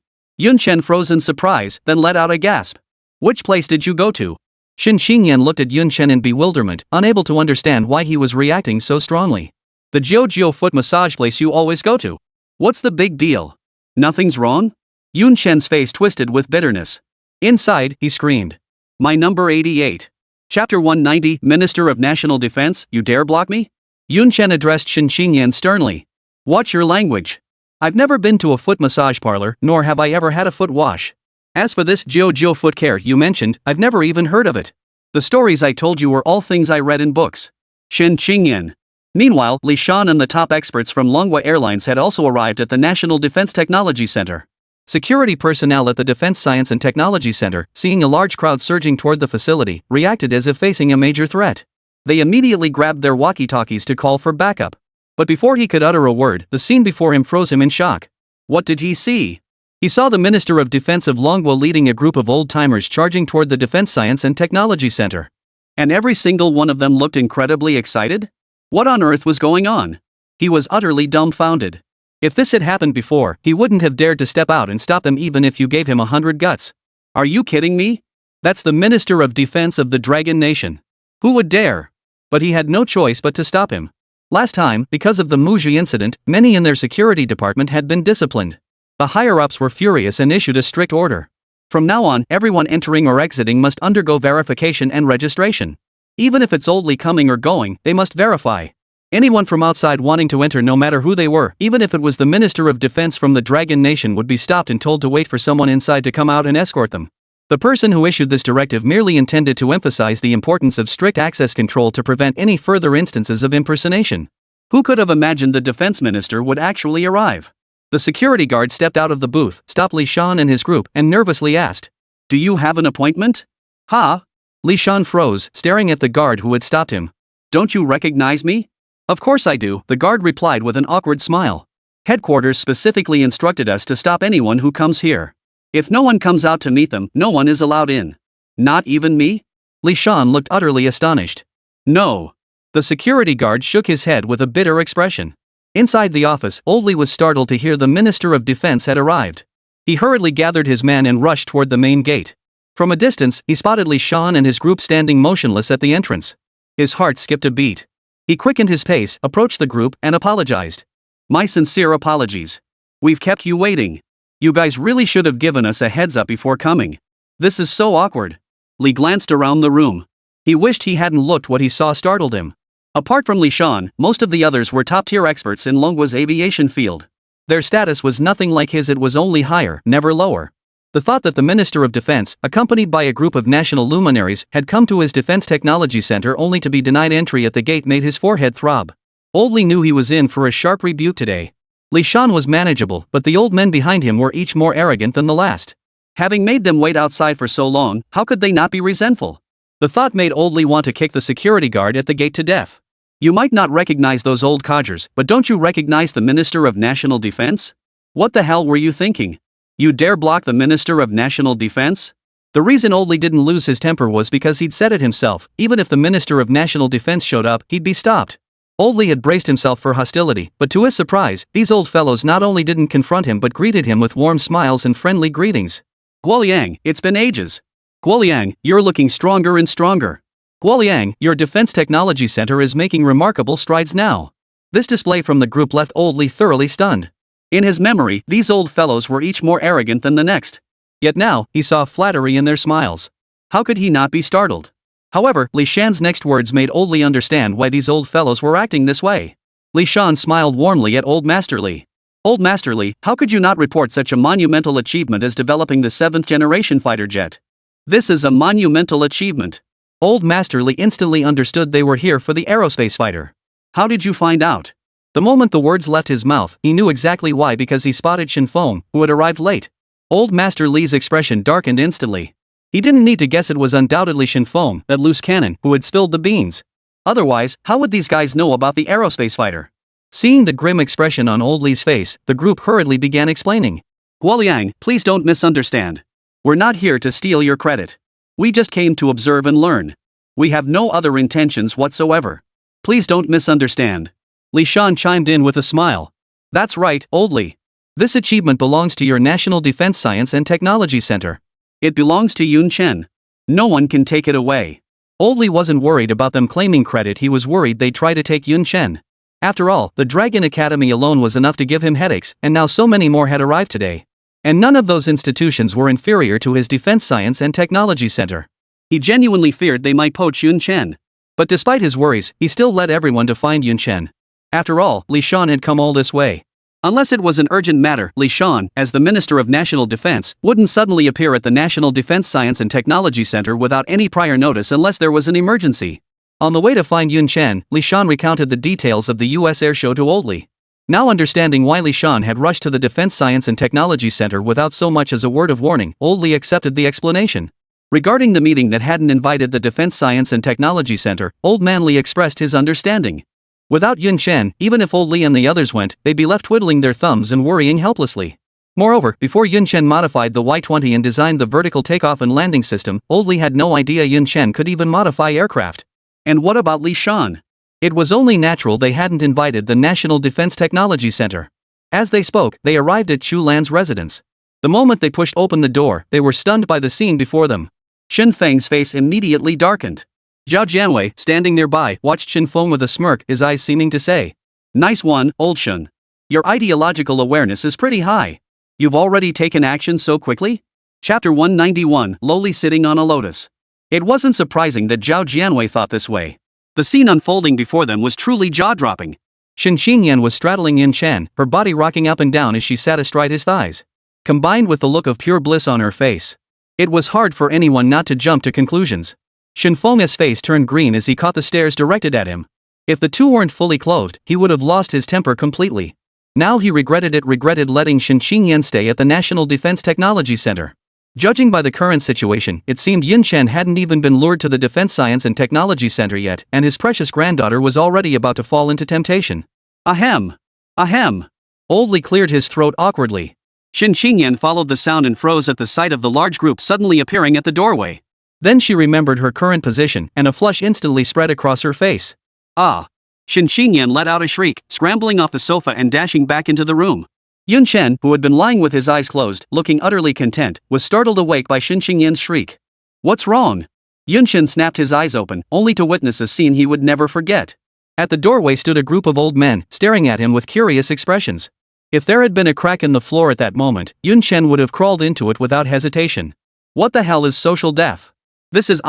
Chen froze in surprise, then let out a gasp. Which place did you go to? Xin Xingyan looked at Chen in bewilderment, unable to understand why he was reacting so strongly. The Jiu foot massage place you always go to. What's the big deal? Nothing's wrong? Chen's face twisted with bitterness. Inside, he screamed. My number 88. Chapter 190, Minister of National Defense, you dare block me? Chen addressed Xin Xingyan sternly. Watch your language. I've never been to a foot massage parlor, nor have I ever had a foot wash. As for this Jiu foot care you mentioned, I've never even heard of it. The stories I told you were all things I read in books. Xin Xingyan. Meanwhile, Li Shan and the top experts from Longhua Airlines had also arrived at the National Defense Technology Center. Security personnel at the Defense Science and Technology Center, seeing a large crowd surging toward the facility, reacted as if facing a major threat. They immediately grabbed their walkie-talkies to call for backup. But before he could utter a word, the scene before him froze him in shock. What did he see? He saw the Minister of Defense of Longhua leading a group of old-timers charging toward the Defense Science and Technology Center. And every single one of them looked incredibly excited? What on earth was going on? He was utterly dumbfounded. If this had happened before, he wouldn't have dared to step out and stop them even if you gave him 100 guts. Are you kidding me? That's the Minister of Defense of the Dragon Nation. Who would dare? But he had no choice but to stop him. Last time, because of the Muji incident, many in their security department had been disciplined. The higher-ups were furious and issued a strict order. From now on, everyone entering or exiting must undergo verification and registration. Even if it's oldly coming or going, they must verify. Anyone from outside wanting to enter, no matter who they were, even if it was the Minister of Defense from the Dragon Nation, would be stopped and told to wait for someone inside to come out and escort them. The person who issued this directive merely intended to emphasize the importance of strict access control to prevent any further instances of impersonation. Who could have imagined the defense minister would actually arrive? The security guard stepped out of the booth, stopped Li Shan and his group, and nervously asked, "Do you have an appointment?" "Ha?" Li Shan froze, staring at the guard who had stopped him. "Don't you recognize me?" "Of course I do," the guard replied with an awkward smile. "Headquarters specifically instructed us to stop anyone who comes here. If no one comes out to meet them, no one is allowed in. Not even me?" Li Shan looked utterly astonished. "No." The security guard shook his head with a bitter expression. Inside the office, Old Li was startled to hear the Minister of Defense had arrived. He hurriedly gathered his men and rushed toward the main gate. From a distance, he spotted Li Shan and his group standing motionless at the entrance. His heart skipped a beat. He quickened his pace, approached the group, and apologized. "My sincere apologies. We've kept you waiting. You guys really should have given us a heads up before coming. This is so awkward." Li glanced around the room. He wished he hadn't looked. What he saw startled him. Apart from Li Shan, most of the others were top-tier experts in Longgua's aviation field. Their status was nothing like his, it was only higher, never lower. The thought that the Minister of Defense, accompanied by a group of national luminaries, had come to his Defense Technology Center only to be denied entry at the gate made his forehead throb. Old Li knew he was in for a sharp rebuke today. Li Shan was manageable, but the old men behind him were each more arrogant than the last. Having made them wait outside for so long, how could they not be resentful? The thought made Old Li want to kick the security guard at the gate to death. "You might not recognize those old codgers, but don't you recognize the Minister of National Defense? What the hell were you thinking? You dare block the Minister of National Defense?" The reason Old Li didn't lose his temper was because he'd said it himself. Even if the Minister of National Defense showed up, he'd be stopped. Old Li had braced himself for hostility, but to his surprise, these old fellows not only didn't confront him but greeted him with warm smiles and friendly greetings. "Guoliang, it's been ages. Guoliang, you're looking stronger and stronger. Guoliang, your Defense Technology Center is making remarkable strides now." This display from the group left Old Li thoroughly stunned. In his memory, these old fellows were each more arrogant than the next. Yet now, he saw flattery in their smiles. How could he not be startled? However, Li Shan's next words made Old Li understand why these old fellows were acting this way. Li Shan smiled warmly at Old Master Li. "Old Master Li, how could you not report such a monumental achievement as developing the 7th-generation fighter jet? This is a monumental achievement." Old Master Li instantly understood they were here for the aerospace fighter. "How did you find out?" The moment the words left his mouth, he knew exactly why, because he spotted Chen Feng, who had arrived late. Old Master Li's expression darkened instantly. He didn't need to guess, it was undoubtedly Chen Feng, that loose cannon, who had spilled the beans. Otherwise, how would these guys know about the aerospace fighter? Seeing the grim expression on Old Li's face, the group hurriedly began explaining. "Guoliang, please don't misunderstand. We're not here to steal your credit. We just came to observe and learn. We have no other intentions whatsoever. Please don't misunderstand." Li Shan chimed in with a smile. "That's right, Old Li. This achievement belongs to your National Defense Science and Technology Center. It belongs to Yun Chen. No one can take it away." Old Li wasn't worried about them claiming credit, he was worried they'd try to take Yun Chen. After all, the Dragon Academy alone was enough to give him headaches, and now so many more had arrived today. And none of those institutions were inferior to his Defense Science and Technology Center. He genuinely feared they might poach Yun Chen. But despite his worries, he still led everyone to find Yun Chen. After all, Li Shan had come all this way. Unless it was an urgent matter, Li Shan, as the Minister of National Defense, wouldn't suddenly appear at the National Defense Science and Technology Center without any prior notice unless there was an emergency. On the way to find Yun Chen, Li Shan recounted the details of the U.S. Air Show to Old Li. Now understanding why Li Shan had rushed to the Defense Science and Technology Center without so much as a word of warning, Old Li accepted the explanation. Regarding the meeting that hadn't invited the Defense Science and Technology Center, Old Man Li expressed his understanding. Without Yun Chen, even if Old Li and the others went, they'd be left twiddling their thumbs and worrying helplessly. Moreover, before Yun Chen modified the Y-20 and designed the vertical takeoff and landing system, Old Li had no idea Yun Chen could even modify aircraft. And what about Li Shan? It was only natural they hadn't invited the National Defense Technology Center. As they spoke, they arrived at Chu Lan's residence. The moment they pushed open the door, they were stunned by the scene before them. Shen Feng's face immediately darkened. Zhao Jianwei, standing nearby, watched Chen Feng with a smirk, his eyes seeming to say, "Nice one, old Shen. Your ideological awareness is pretty high. You've already taken action so quickly?" Chapter 191, lowly sitting on a lotus. It wasn't surprising that Zhao Jianwei thought this way. The scene unfolding before them was truly jaw-dropping. Shen Xingyan was straddling Yun Chen, her body rocking up and down as she sat astride his thighs. Combined with the look of pure bliss on her face, It was hard for anyone not to jump to conclusions. Shen Feng's face turned green as he caught the stares directed at him. If the two weren't fully clothed, he would have lost his temper completely. Now he regretted letting Shen Qingyan stay at the National Defense Technology Center. Judging by the current situation, it seemed Yun Chen hadn't even been lured to the Defense Science and Technology Center yet, and his precious granddaughter was already about to fall into temptation. Ahem. Ahem. Old Li cleared his throat awkwardly. Shen Qingyan followed the sound and froze at the sight of the large group suddenly appearing at the doorway. Then she remembered her current position, and a flush instantly spread across her face. Ah! Shen Qingyan let out a shriek, scrambling off the sofa and dashing back into the room. Yun Chen, who had been lying with his eyes closed, looking utterly content, was startled awake by Shen Qingyan's shriek. What's wrong? Yun Chen snapped his eyes open, only to witness a scene he would never forget. At the doorway stood a group of old men, staring at him with curious expressions. If there had been a crack in the floor at that moment, Yun Chen would have crawled into it without hesitation. What the hell is social death? This is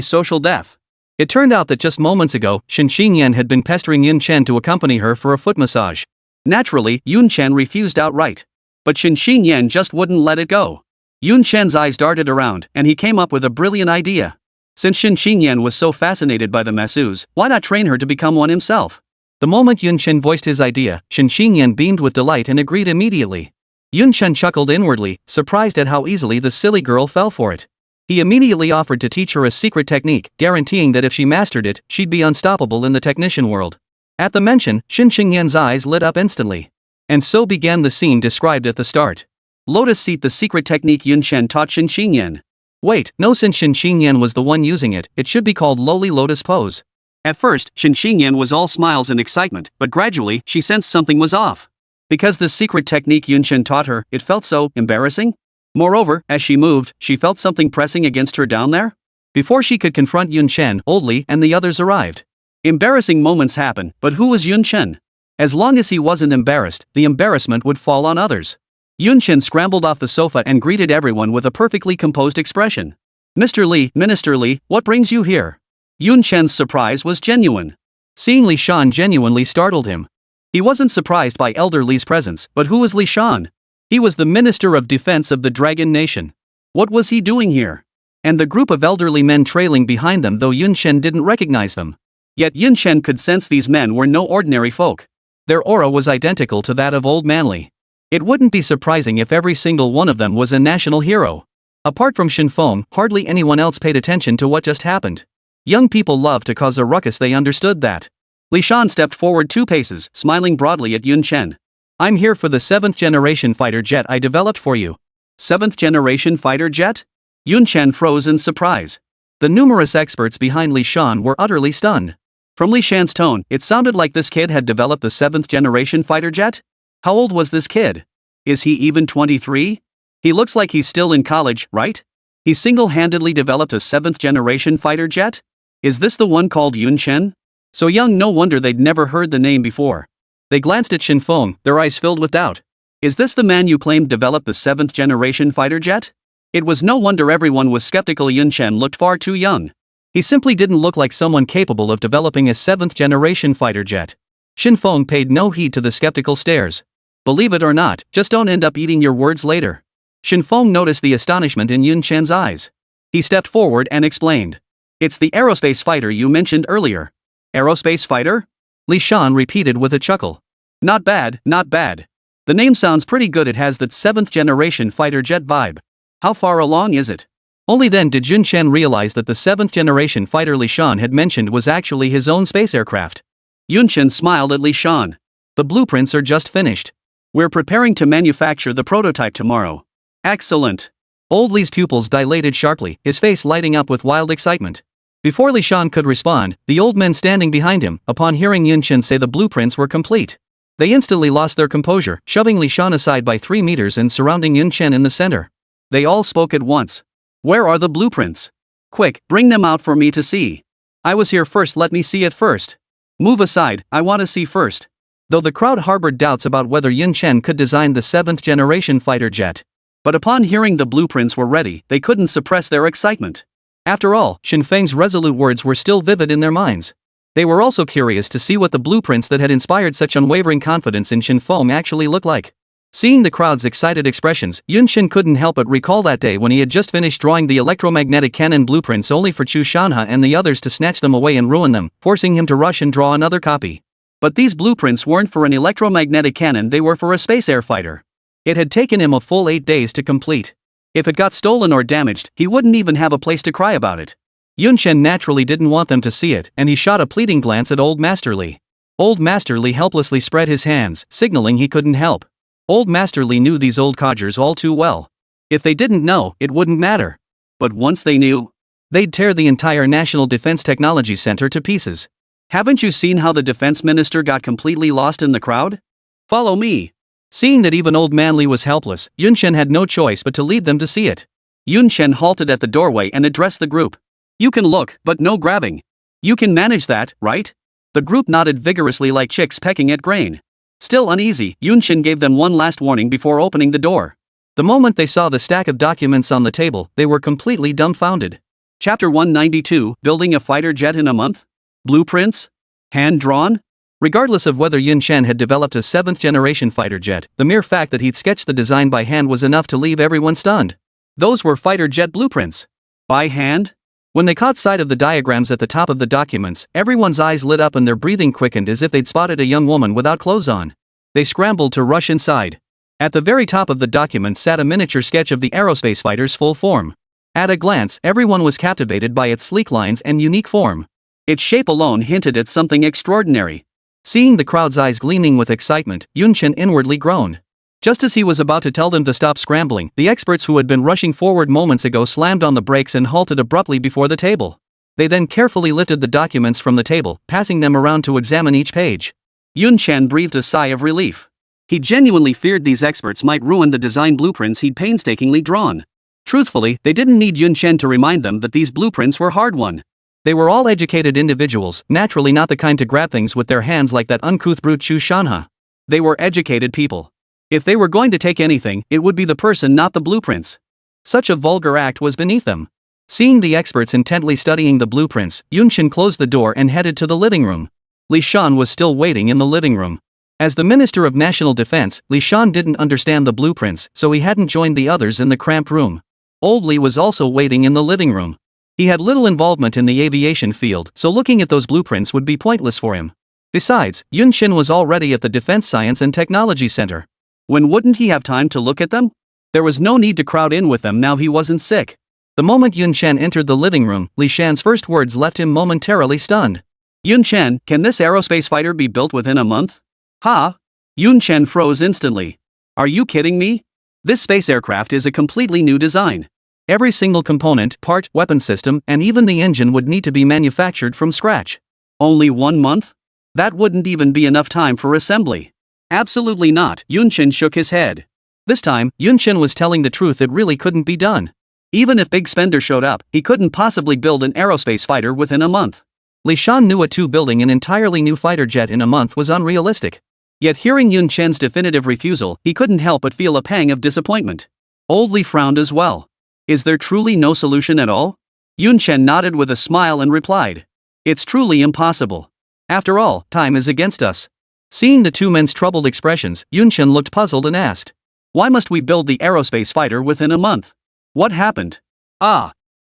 social death. It turned out that just moments ago, Shen Qingyan had been pestering Yun Chen to accompany her for a foot massage. Naturally, Yun Chen refused outright. But Shen Qingyan just wouldn't let it go. Yun Chen's eyes darted around, and he came up with a brilliant idea. Since Shen Qingyan was so fascinated by the masseuse, why not train her to become one himself? The moment Yun Chen voiced his idea, Shen Qingyan beamed with delight and agreed immediately. Yun Chen chuckled inwardly, surprised at how easily the silly girl fell for it. He immediately offered to teach her a secret technique, guaranteeing that if she mastered it, she'd be unstoppable in the technician world. At the mention, Shen Qingyan's eyes lit up instantly. And so began the scene described at the start. Lotus Seat, the secret technique Yun Chen taught Shen Qingyan. Wait, no, since Shen Qingyan was the one using it, it should be called lowly lotus pose. At first, Shen Qingyan was all smiles and excitement, but gradually, she sensed something was off. Because the secret technique Yun Chen taught her, it felt so embarrassing. Moreover, as she moved, she felt something pressing against her down there. Before she could confront Yun Chen, Old Li and the others arrived. Embarrassing moments happen, but who was Yun Chen? As long as he wasn't embarrassed, the embarrassment would fall on others. Yun Chen scrambled off the sofa and greeted everyone with a perfectly composed expression. Minister Li, what brings you here? Yun Chen's surprise was genuine. Seeing Li Shan genuinely startled him. He wasn't surprised by Elder Li's presence, but who was Li Shan? He was the Minister of Defense of the Dragon Nation. What was he doing here? And the group of elderly men trailing behind them, though Yun Chen didn't recognize them. Yet Yun Chen could sense these men were no ordinary folk. Their aura was identical to that of Old Man Li. It wouldn't be surprising if every single one of them was a national hero. Apart from Shen Feng, hardly anyone else paid attention to what just happened. Young people love to cause a ruckus, they understood that. Li Shan stepped forward 2 paces, smiling broadly at Yun Chen. I'm here for the 7th generation fighter jet I developed for you. 7th generation fighter jet? Yun Chen froze in surprise. The numerous experts behind Li Shan were utterly stunned. From Li Shan's tone, it sounded like this kid had developed the 7th generation fighter jet? How old was this kid? Is he even 23? He looks like he's still in college, right? He single-handedly developed a 7th generation fighter jet? Is this the one called Yun Chen? So young, no wonder they'd never heard the name before. They glanced at Shen Feng, their eyes filled with doubt. Is this the man you claimed developed the 7th generation fighter jet? It was no wonder everyone was skeptical. Yun Chen looked far too young. He simply didn't look like someone capable of developing a 7th generation fighter jet. Shen Feng paid no heed to the skeptical stares. Believe it or not, just don't end up eating your words later. Shen Feng noticed the astonishment in Yun Chen's eyes. He stepped forward and explained. It's the aerospace fighter you mentioned earlier. Aerospace fighter? Li Shan repeated with a chuckle. Not bad, not bad. The name sounds pretty good. It has that 7th generation fighter jet vibe. How far along is it? Only then did Yun Chen realize that the 7th generation fighter Li Shan had mentioned was actually his own space aircraft. Yun Chen smiled at Li Shan. The blueprints are just finished. We're preparing to manufacture the prototype tomorrow. Excellent. Old Li's pupils dilated sharply, his face lighting up with wild excitement. Before Li Shan could respond, the old men standing behind him, upon hearing Yun Chen say the blueprints were complete. They instantly lost their composure, shoving Li Shan aside by 3 meters and surrounding Yun Chen in the center. They all spoke at once. Where are the blueprints? Quick, bring them out for me to see. I was here first, let me see it first. Move aside, I want to see first. Though the crowd harbored doubts about whether Yun Chen could design the 7th generation fighter jet. But upon hearing the blueprints were ready, they couldn't suppress their excitement. After all, Shen Feng's resolute words were still vivid in their minds. They were also curious to see what the blueprints that had inspired such unwavering confidence in Shen Feng actually looked like. Seeing the crowd's excited expressions, Yun Chen couldn't help but recall that day when he had just finished drawing the electromagnetic cannon blueprints only for Chu Lan and the others to snatch them away and ruin them, forcing him to rush and draw another copy. But these blueprints weren't for an electromagnetic cannon, they were for a space air fighter. It had taken him a full 8 days to complete. If it got stolen or damaged, he wouldn't even have a place to cry about it. Yun Chen naturally didn't want them to see it, and he shot a pleading glance at Old Master Li. Old Master Li helplessly spread his hands, signaling he couldn't help. Old Master Li knew these old codgers all too well. If they didn't know, it wouldn't matter. But once they knew, they'd tear the entire National Defense Technology Center to pieces. Haven't you seen how the defense minister got completely lost in the crowd? Follow me. Seeing that even Old Man Li was helpless, Yun Chen had no choice but to lead them to see it. Yun Chen halted at the doorway and addressed the group. You can look, but no grabbing. You can manage that, right? The group nodded vigorously like chicks pecking at grain. Still uneasy, Yun Chen gave them one last warning before opening the door. The moment they saw the stack of documents on the table, they were completely dumbfounded. Chapter 192, Building a Fighter Jet in a Month? Blueprints? Hand-drawn? Regardless of whether Yun Chen had developed a 7th-generation fighter jet, the mere fact that he'd sketched the design by hand was enough to leave everyone stunned. Those were fighter jet blueprints. By hand? When they caught sight of the diagrams at the top of the documents, everyone's eyes lit up and their breathing quickened as if they'd spotted a young woman without clothes on. They scrambled to rush inside. At the very top of the document sat a miniature sketch of the aerospace fighter's full form. At a glance, everyone was captivated by its sleek lines and unique form. Its shape alone hinted at something extraordinary. Seeing the crowd's eyes gleaming with excitement, Yun Chen inwardly groaned. Just as he was about to tell them to stop scrambling, the experts who had been rushing forward moments ago slammed on the brakes and halted abruptly before the table. They then carefully lifted the documents from the table, passing them around to examine each page. Yun Chen breathed a sigh of relief. He genuinely feared these experts might ruin the design blueprints he'd painstakingly drawn. Truthfully, they didn't need Yun Chen to remind them that these blueprints were hard-won. They were all educated individuals, naturally not the kind to grab things with their hands like that uncouth brute Chu Lan. They were educated people. If they were going to take anything, it would be the person, not the blueprints. Such a vulgar act was beneath them. Seeing the experts intently studying the blueprints, Yun Chen closed the door and headed to the living room. Li Shan was still waiting in the living room. As the Minister of National Defense, Li Shan didn't understand the blueprints, so he hadn't joined the others in the cramped room. Old Li was also waiting in the living room. He had little involvement in the aviation field, so looking at those blueprints would be pointless for him. Besides, Yun Chen was already at the Defense Science and Technology Center. When wouldn't he have time to look at them? There was no need to crowd in with them now he wasn't sick. The moment Yun Chen entered the living room, Li Shan's first words left him momentarily stunned. Yun Chen, can this aerospace fighter be built within a month? Ha? Yun Chen froze instantly. Are you kidding me? This space aircraft is a completely new design. Every single component, part, weapon system, and even the engine would need to be manufactured from scratch. Only 1 month? That wouldn't even be enough time for assembly. Absolutely not, Yun Chen shook his head. This time, Yun Chen was telling the truth, it really couldn't be done. Even if Big Spender showed up, he couldn't possibly build an aerospace fighter within a month. Li Shan knew building an entirely new fighter jet in a month was unrealistic. Yet hearing Yun Chen's definitive refusal, he couldn't help but feel a pang of disappointment. Old Li frowned as well. Is there truly no solution at all? Yun Chen nodded with a smile and replied. It's truly impossible. After all, time is against us. Seeing the two men's troubled expressions, Yun Chen looked puzzled and asked. Why must we build the aerospace fighter within a month? What happened?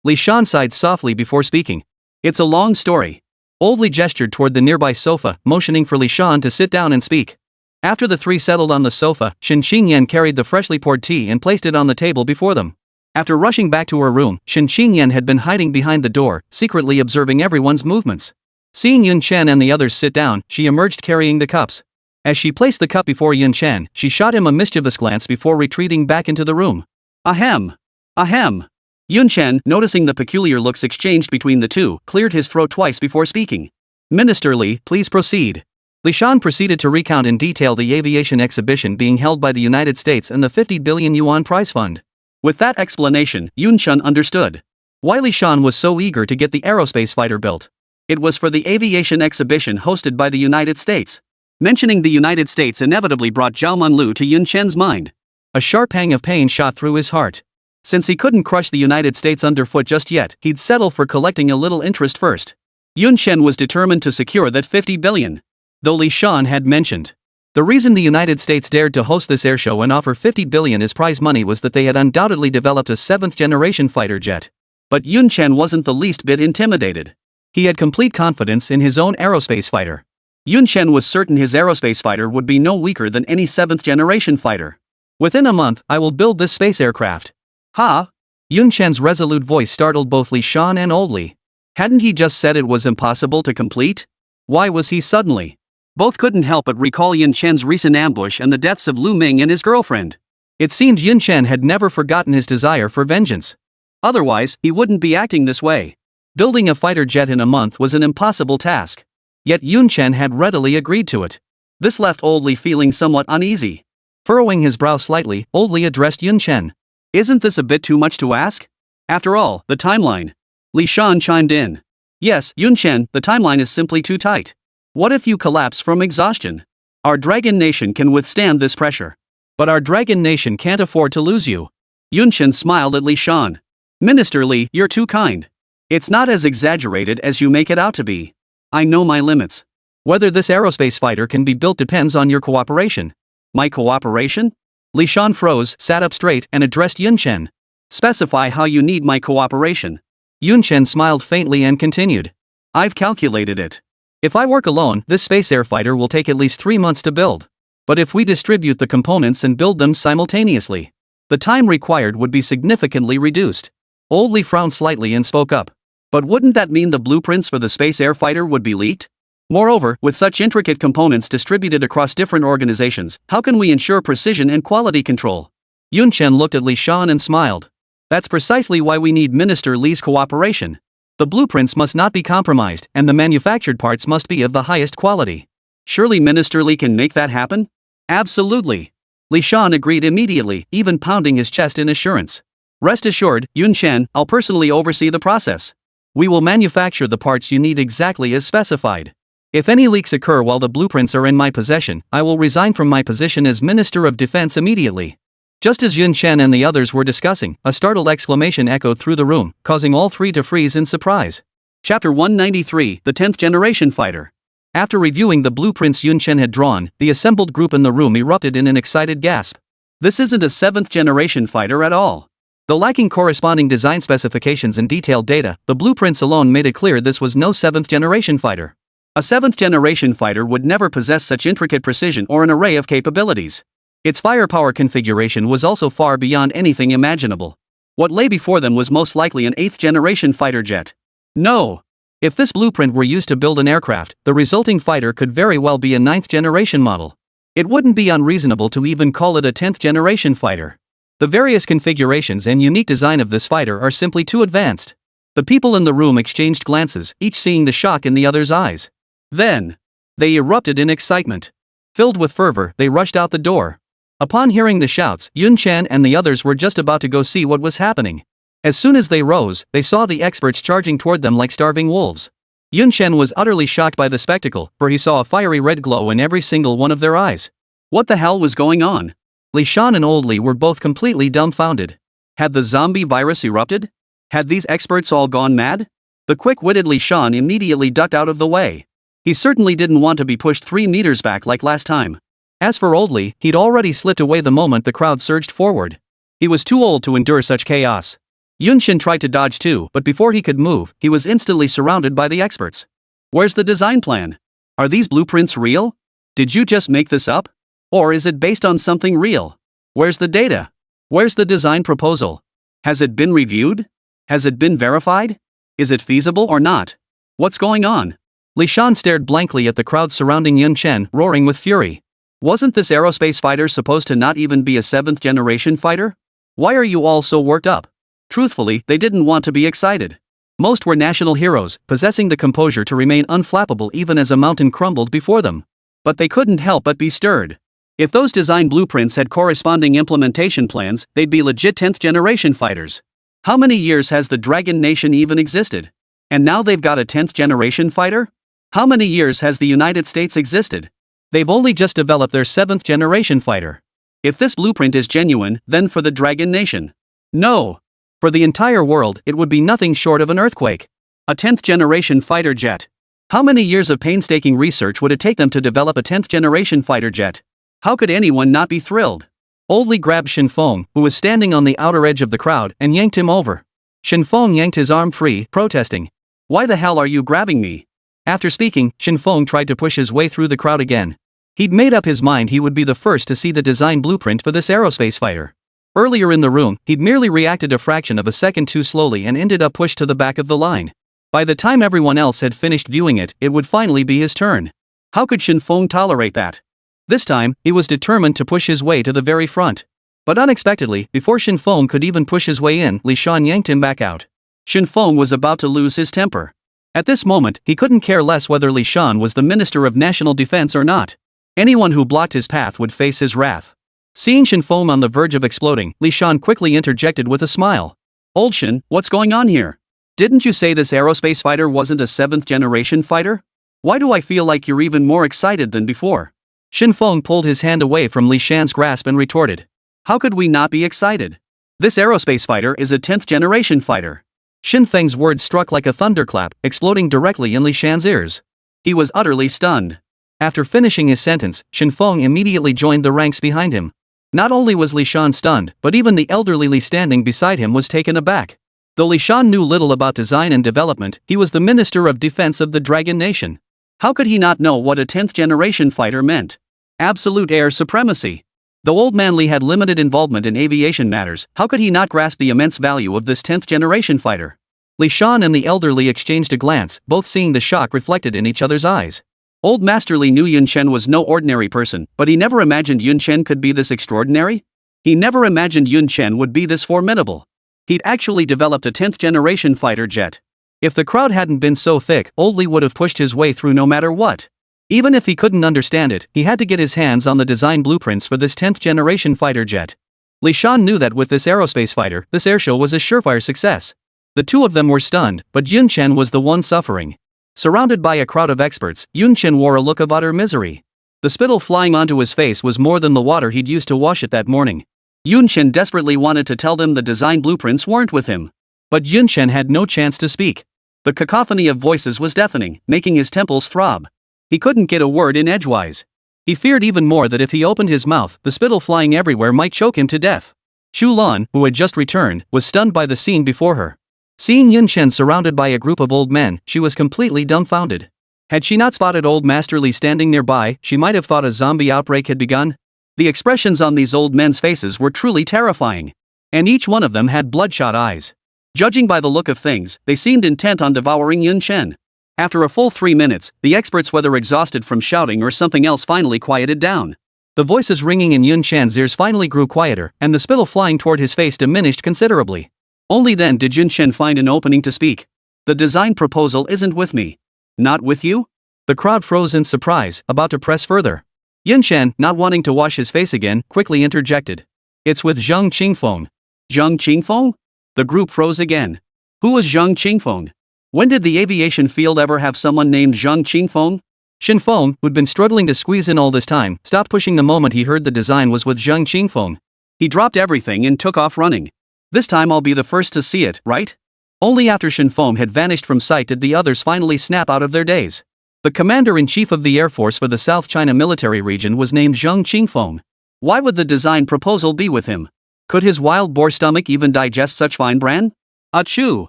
Li Shan sighed softly before speaking. It's a long story. Old Li gestured toward the nearby sofa, motioning for Li Shan to sit down and speak. After the three settled on the sofa, Shen Qingyan carried the freshly poured tea and placed it on the table before them. After rushing back to her room, Shen Qingyan had been hiding behind the door, secretly observing everyone's movements. Seeing Yun Chen and the others sit down, she emerged carrying the cups. As she placed the cup before Yun Chen, she shot him a mischievous glance before retreating back into the room. Ahem. Ahem. Yun Chen, noticing the peculiar looks exchanged between the two, cleared his throat twice before speaking. Minister Li, please proceed. Li Shan proceeded to recount in detail the aviation exhibition being held by the United States and the 50 billion yuan prize fund. With that explanation, Yun Chen understood why Li Shan was so eager to get the aerospace fighter built. It was for the aviation exhibition hosted by the United States. Mentioning the United States inevitably brought Zhao Manlu to Yun Chen's mind. A sharp pang of pain shot through his heart. Since he couldn't crush the United States underfoot just yet, he'd settle for collecting a little interest first. Yun Chen was determined to secure that 50 billion. Though Li Shan had mentioned The reason the United States dared to host this airshow and offer $50 billion as prize money was that they had undoubtedly developed a 7th-generation fighter jet. But Yun Chen wasn't the least bit intimidated. He had complete confidence in his own aerospace fighter. Yun Chen was certain his aerospace fighter would be no weaker than any 7th-generation fighter. Within a month, I will build this space aircraft. Ha! Yun Chen's resolute voice startled both Li Shan and Old Li. Hadn't he just said it was impossible to complete? Why was he suddenly? Both couldn't help but recall Yun Chen's recent ambush and the deaths of Lu Ming and his girlfriend. It seemed Yun Chen had never forgotten his desire for vengeance. Otherwise, he wouldn't be acting this way. Building a fighter jet in a month was an impossible task. Yet Yun Chen had readily agreed to it. This left Old Li feeling somewhat uneasy. Furrowing his brow slightly, Old Li addressed Yun Chen. Isn't this a bit too much to ask? After all, the timeline. Li Shan chimed in. Yes, Yun Chen, the timeline is simply too tight. What if you collapse from exhaustion? Our Dragon Nation can withstand this pressure. But our Dragon Nation can't afford to lose you. Yun Chen smiled at Li Shan. Minister Li, you're too kind. It's not as exaggerated as you make it out to be. I know my limits. Whether this aerospace fighter can be built depends on your cooperation. My cooperation? Li Shan froze, sat up straight, and addressed Yun Chen. Specify how you need my cooperation. Yun Chen smiled faintly and continued. I've calculated it. If I work alone, this space air fighter will take at least 3 months to build. But if we distribute the components and build them simultaneously, the time required would be significantly reduced. Old Li frowned slightly and spoke up. But wouldn't that mean the blueprints for the space air fighter would be leaked? Moreover, with such intricate components distributed across different organizations, how can we ensure precision and quality control? Yun Chen looked at Li Shan and smiled. That's precisely why we need Minister Li's cooperation. The blueprints must not be compromised, and the manufactured parts must be of the highest quality. Surely Minister Li can make that happen? Absolutely. Li Shan agreed immediately, even pounding his chest in assurance. Rest assured, Yun Chen, I'll personally oversee the process. We will manufacture the parts you need exactly as specified. If any leaks occur while the blueprints are in my possession, I will resign from my position as Minister of Defense immediately. Just as Yun Chen and the others were discussing, a startled exclamation echoed through the room, causing all three to freeze in surprise. Chapter 193, The 10th Generation Fighter. After reviewing the blueprints Yun Chen had drawn, the assembled group in the room erupted in an excited gasp. This isn't a 7th generation fighter at all. Though lacking corresponding design specifications and detailed data, the blueprints alone made it clear this was no 7th generation fighter. A 7th generation fighter would never possess such intricate precision or an array of capabilities. Its firepower configuration was also far beyond anything imaginable. What lay before them was most likely an 8th generation fighter jet. No! If this blueprint were used to build an aircraft, the resulting fighter could very well be a 9th generation model. It wouldn't be unreasonable to even call it a 10th generation fighter. The various configurations and unique design of this fighter are simply too advanced. The people in the room exchanged glances, each seeing the shock in the other's eyes. Then, they erupted in excitement. Filled with fervor, they rushed out the door. Upon hearing the shouts, Yun Chen and the others were just about to go see what was happening. As soon as they rose, they saw the experts charging toward them like starving wolves. Yun Chen was utterly shocked by the spectacle, for he saw a fiery red glow in every single one of their eyes. What the hell was going on? Li Shan and Old Li were both completely dumbfounded. Had the zombie virus erupted? Had these experts all gone mad? The quick-witted Li Shan immediately ducked out of the way. He certainly didn't want to be pushed 3 meters back like last time. As for Old Li, he'd already slipped away the moment the crowd surged forward. He was too old to endure such chaos. Yun Chen tried to dodge too, but before he could move, he was instantly surrounded by the experts. Where's the design plan? Are these blueprints real? Did you just make this up? Or is it based on something real? Where's the data? Where's the design proposal? Has it been reviewed? Has it been verified? Is it feasible or not? What's going on? Li Shan stared blankly at the crowd surrounding Yun Chen, roaring with fury. Wasn't this aerospace fighter supposed to not even be a 7th generation fighter? Why are you all so worked up? Truthfully, they didn't want to be excited. Most were national heroes, possessing the composure to remain unflappable even as a mountain crumbled before them. But they couldn't help but be stirred. If those design blueprints had corresponding implementation plans, they'd be legit 10th generation fighters. How many years has the Dragon Nation even existed? And now they've got a 10th generation fighter? How many years has the United States existed? They've only just developed their 7th generation fighter. If this blueprint is genuine, then for the Dragon Nation. No. For the entire world, it would be nothing short of an earthquake. A 10th generation fighter jet. How many years of painstaking research would it take them to develop a 10th generation fighter jet? How could anyone not be thrilled? Old Li grabbed Shen Feng, who was standing on the outer edge of the crowd, and yanked him over. Shen Feng yanked his arm free, protesting. Why the hell are you grabbing me? After speaking, Shen Feng tried to push his way through the crowd again. He'd made up his mind he would be the first to see the design blueprint for this aerospace fighter. Earlier in the room, he'd merely reacted a fraction of a second too slowly and ended up pushed to the back of the line. By the time everyone else had finished viewing it, it would finally be his turn. How could Shen Feng tolerate that? This time, he was determined to push his way to the very front. But unexpectedly, before Shen Feng could even push his way in, Li Shan yanked him back out. Shen Feng was about to lose his temper. At this moment, he couldn't care less whether Li Shan was the Minister of National Defense or not. Anyone who blocked his path would face his wrath. Seeing Shen Feng on the verge of exploding, Li Shan quickly interjected with a smile. Old Shen, what's going on here? Didn't you say this aerospace fighter wasn't a 7th generation fighter? Why do I feel like you're even more excited than before? Shen Feng pulled his hand away from Li Shan's grasp and retorted. How could we not be excited? This aerospace fighter is a 10th generation fighter. Shen Feng's words struck like a thunderclap, exploding directly in Li Shan's ears. He was utterly stunned. After finishing his sentence, Shen Feng immediately joined the ranks behind him. Not only was Li Shan stunned, but even the elderly Li standing beside him was taken aback. Though Li Shan knew little about design and development, he was the Minister of Defense of the Dragon Nation. How could he not know what a 10th generation fighter meant? Absolute air supremacy. Though old man Li had limited involvement in aviation matters, how could he not grasp the immense value of this 10th generation fighter? Li Shan and the elder Li exchanged a glance, both seeing the shock reflected in each other's eyes. Old Master Li knew Yun Chen was no ordinary person, but he never imagined Yun Chen could be this extraordinary. He never imagined Yun Chen would be this formidable. He'd actually developed a 10th generation fighter jet. If the crowd hadn't been so thick, old Li would have pushed his way through no matter what. Even if he couldn't understand it, he had to get his hands on the design blueprints for this 10th generation fighter jet. Li Shan knew that with this aerospace fighter, this airshow was a surefire success. The two of them were stunned, but Yun Chen was the one suffering. Surrounded by a crowd of experts, Yun Chen wore a look of utter misery. The spittle flying onto his face was more than the water he'd used to wash it that morning. Yun Chen desperately wanted to tell them the design blueprints weren't with him. But Yun Chen had no chance to speak. The cacophony of voices was deafening, making his temples throb. He couldn't get a word in edgewise. He feared even more that if he opened his mouth, the spittle flying everywhere might choke him to death. Chu Lan, who had just returned, was stunned by the scene before her. Seeing Yun Chen surrounded by a group of old men, she was completely dumbfounded. Had she not spotted old Master Li standing nearby, she might have thought a zombie outbreak had begun. The expressions on these old men's faces were truly terrifying. And each one of them had bloodshot eyes. Judging by the look of things, they seemed intent on devouring Yun Chen. After a full 3 minutes, the experts, whether exhausted from shouting or something else, finally quieted down. The voices ringing in Yun Chan's ears finally grew quieter, and the spittle flying toward his face diminished considerably. Only then did Yun Chen find an opening to speak. The design proposal isn't with me. Not with you? The crowd froze in surprise, about to press further. Yun Chen, not wanting to wash his face again, quickly interjected. It's with Zhang Qingfeng. Zhang Qingfeng? The group froze again. Who was Zhang Qingfeng? When did the aviation field ever have someone named Zhang Qingfeng? Shen Feng, who'd been struggling to squeeze in all this time, stopped pushing the moment he heard the design was with Zhang Qingfeng. He dropped everything and took off running. This time I'll be the first to see it, right? Only after Shen Feng had vanished from sight did the others finally snap out of their daze. The commander-in-chief of the Air Force for the South China military region was named Zhang Qingfeng. Why would the design proposal be with him? Could his wild boar stomach even digest such fine bran? Achoo!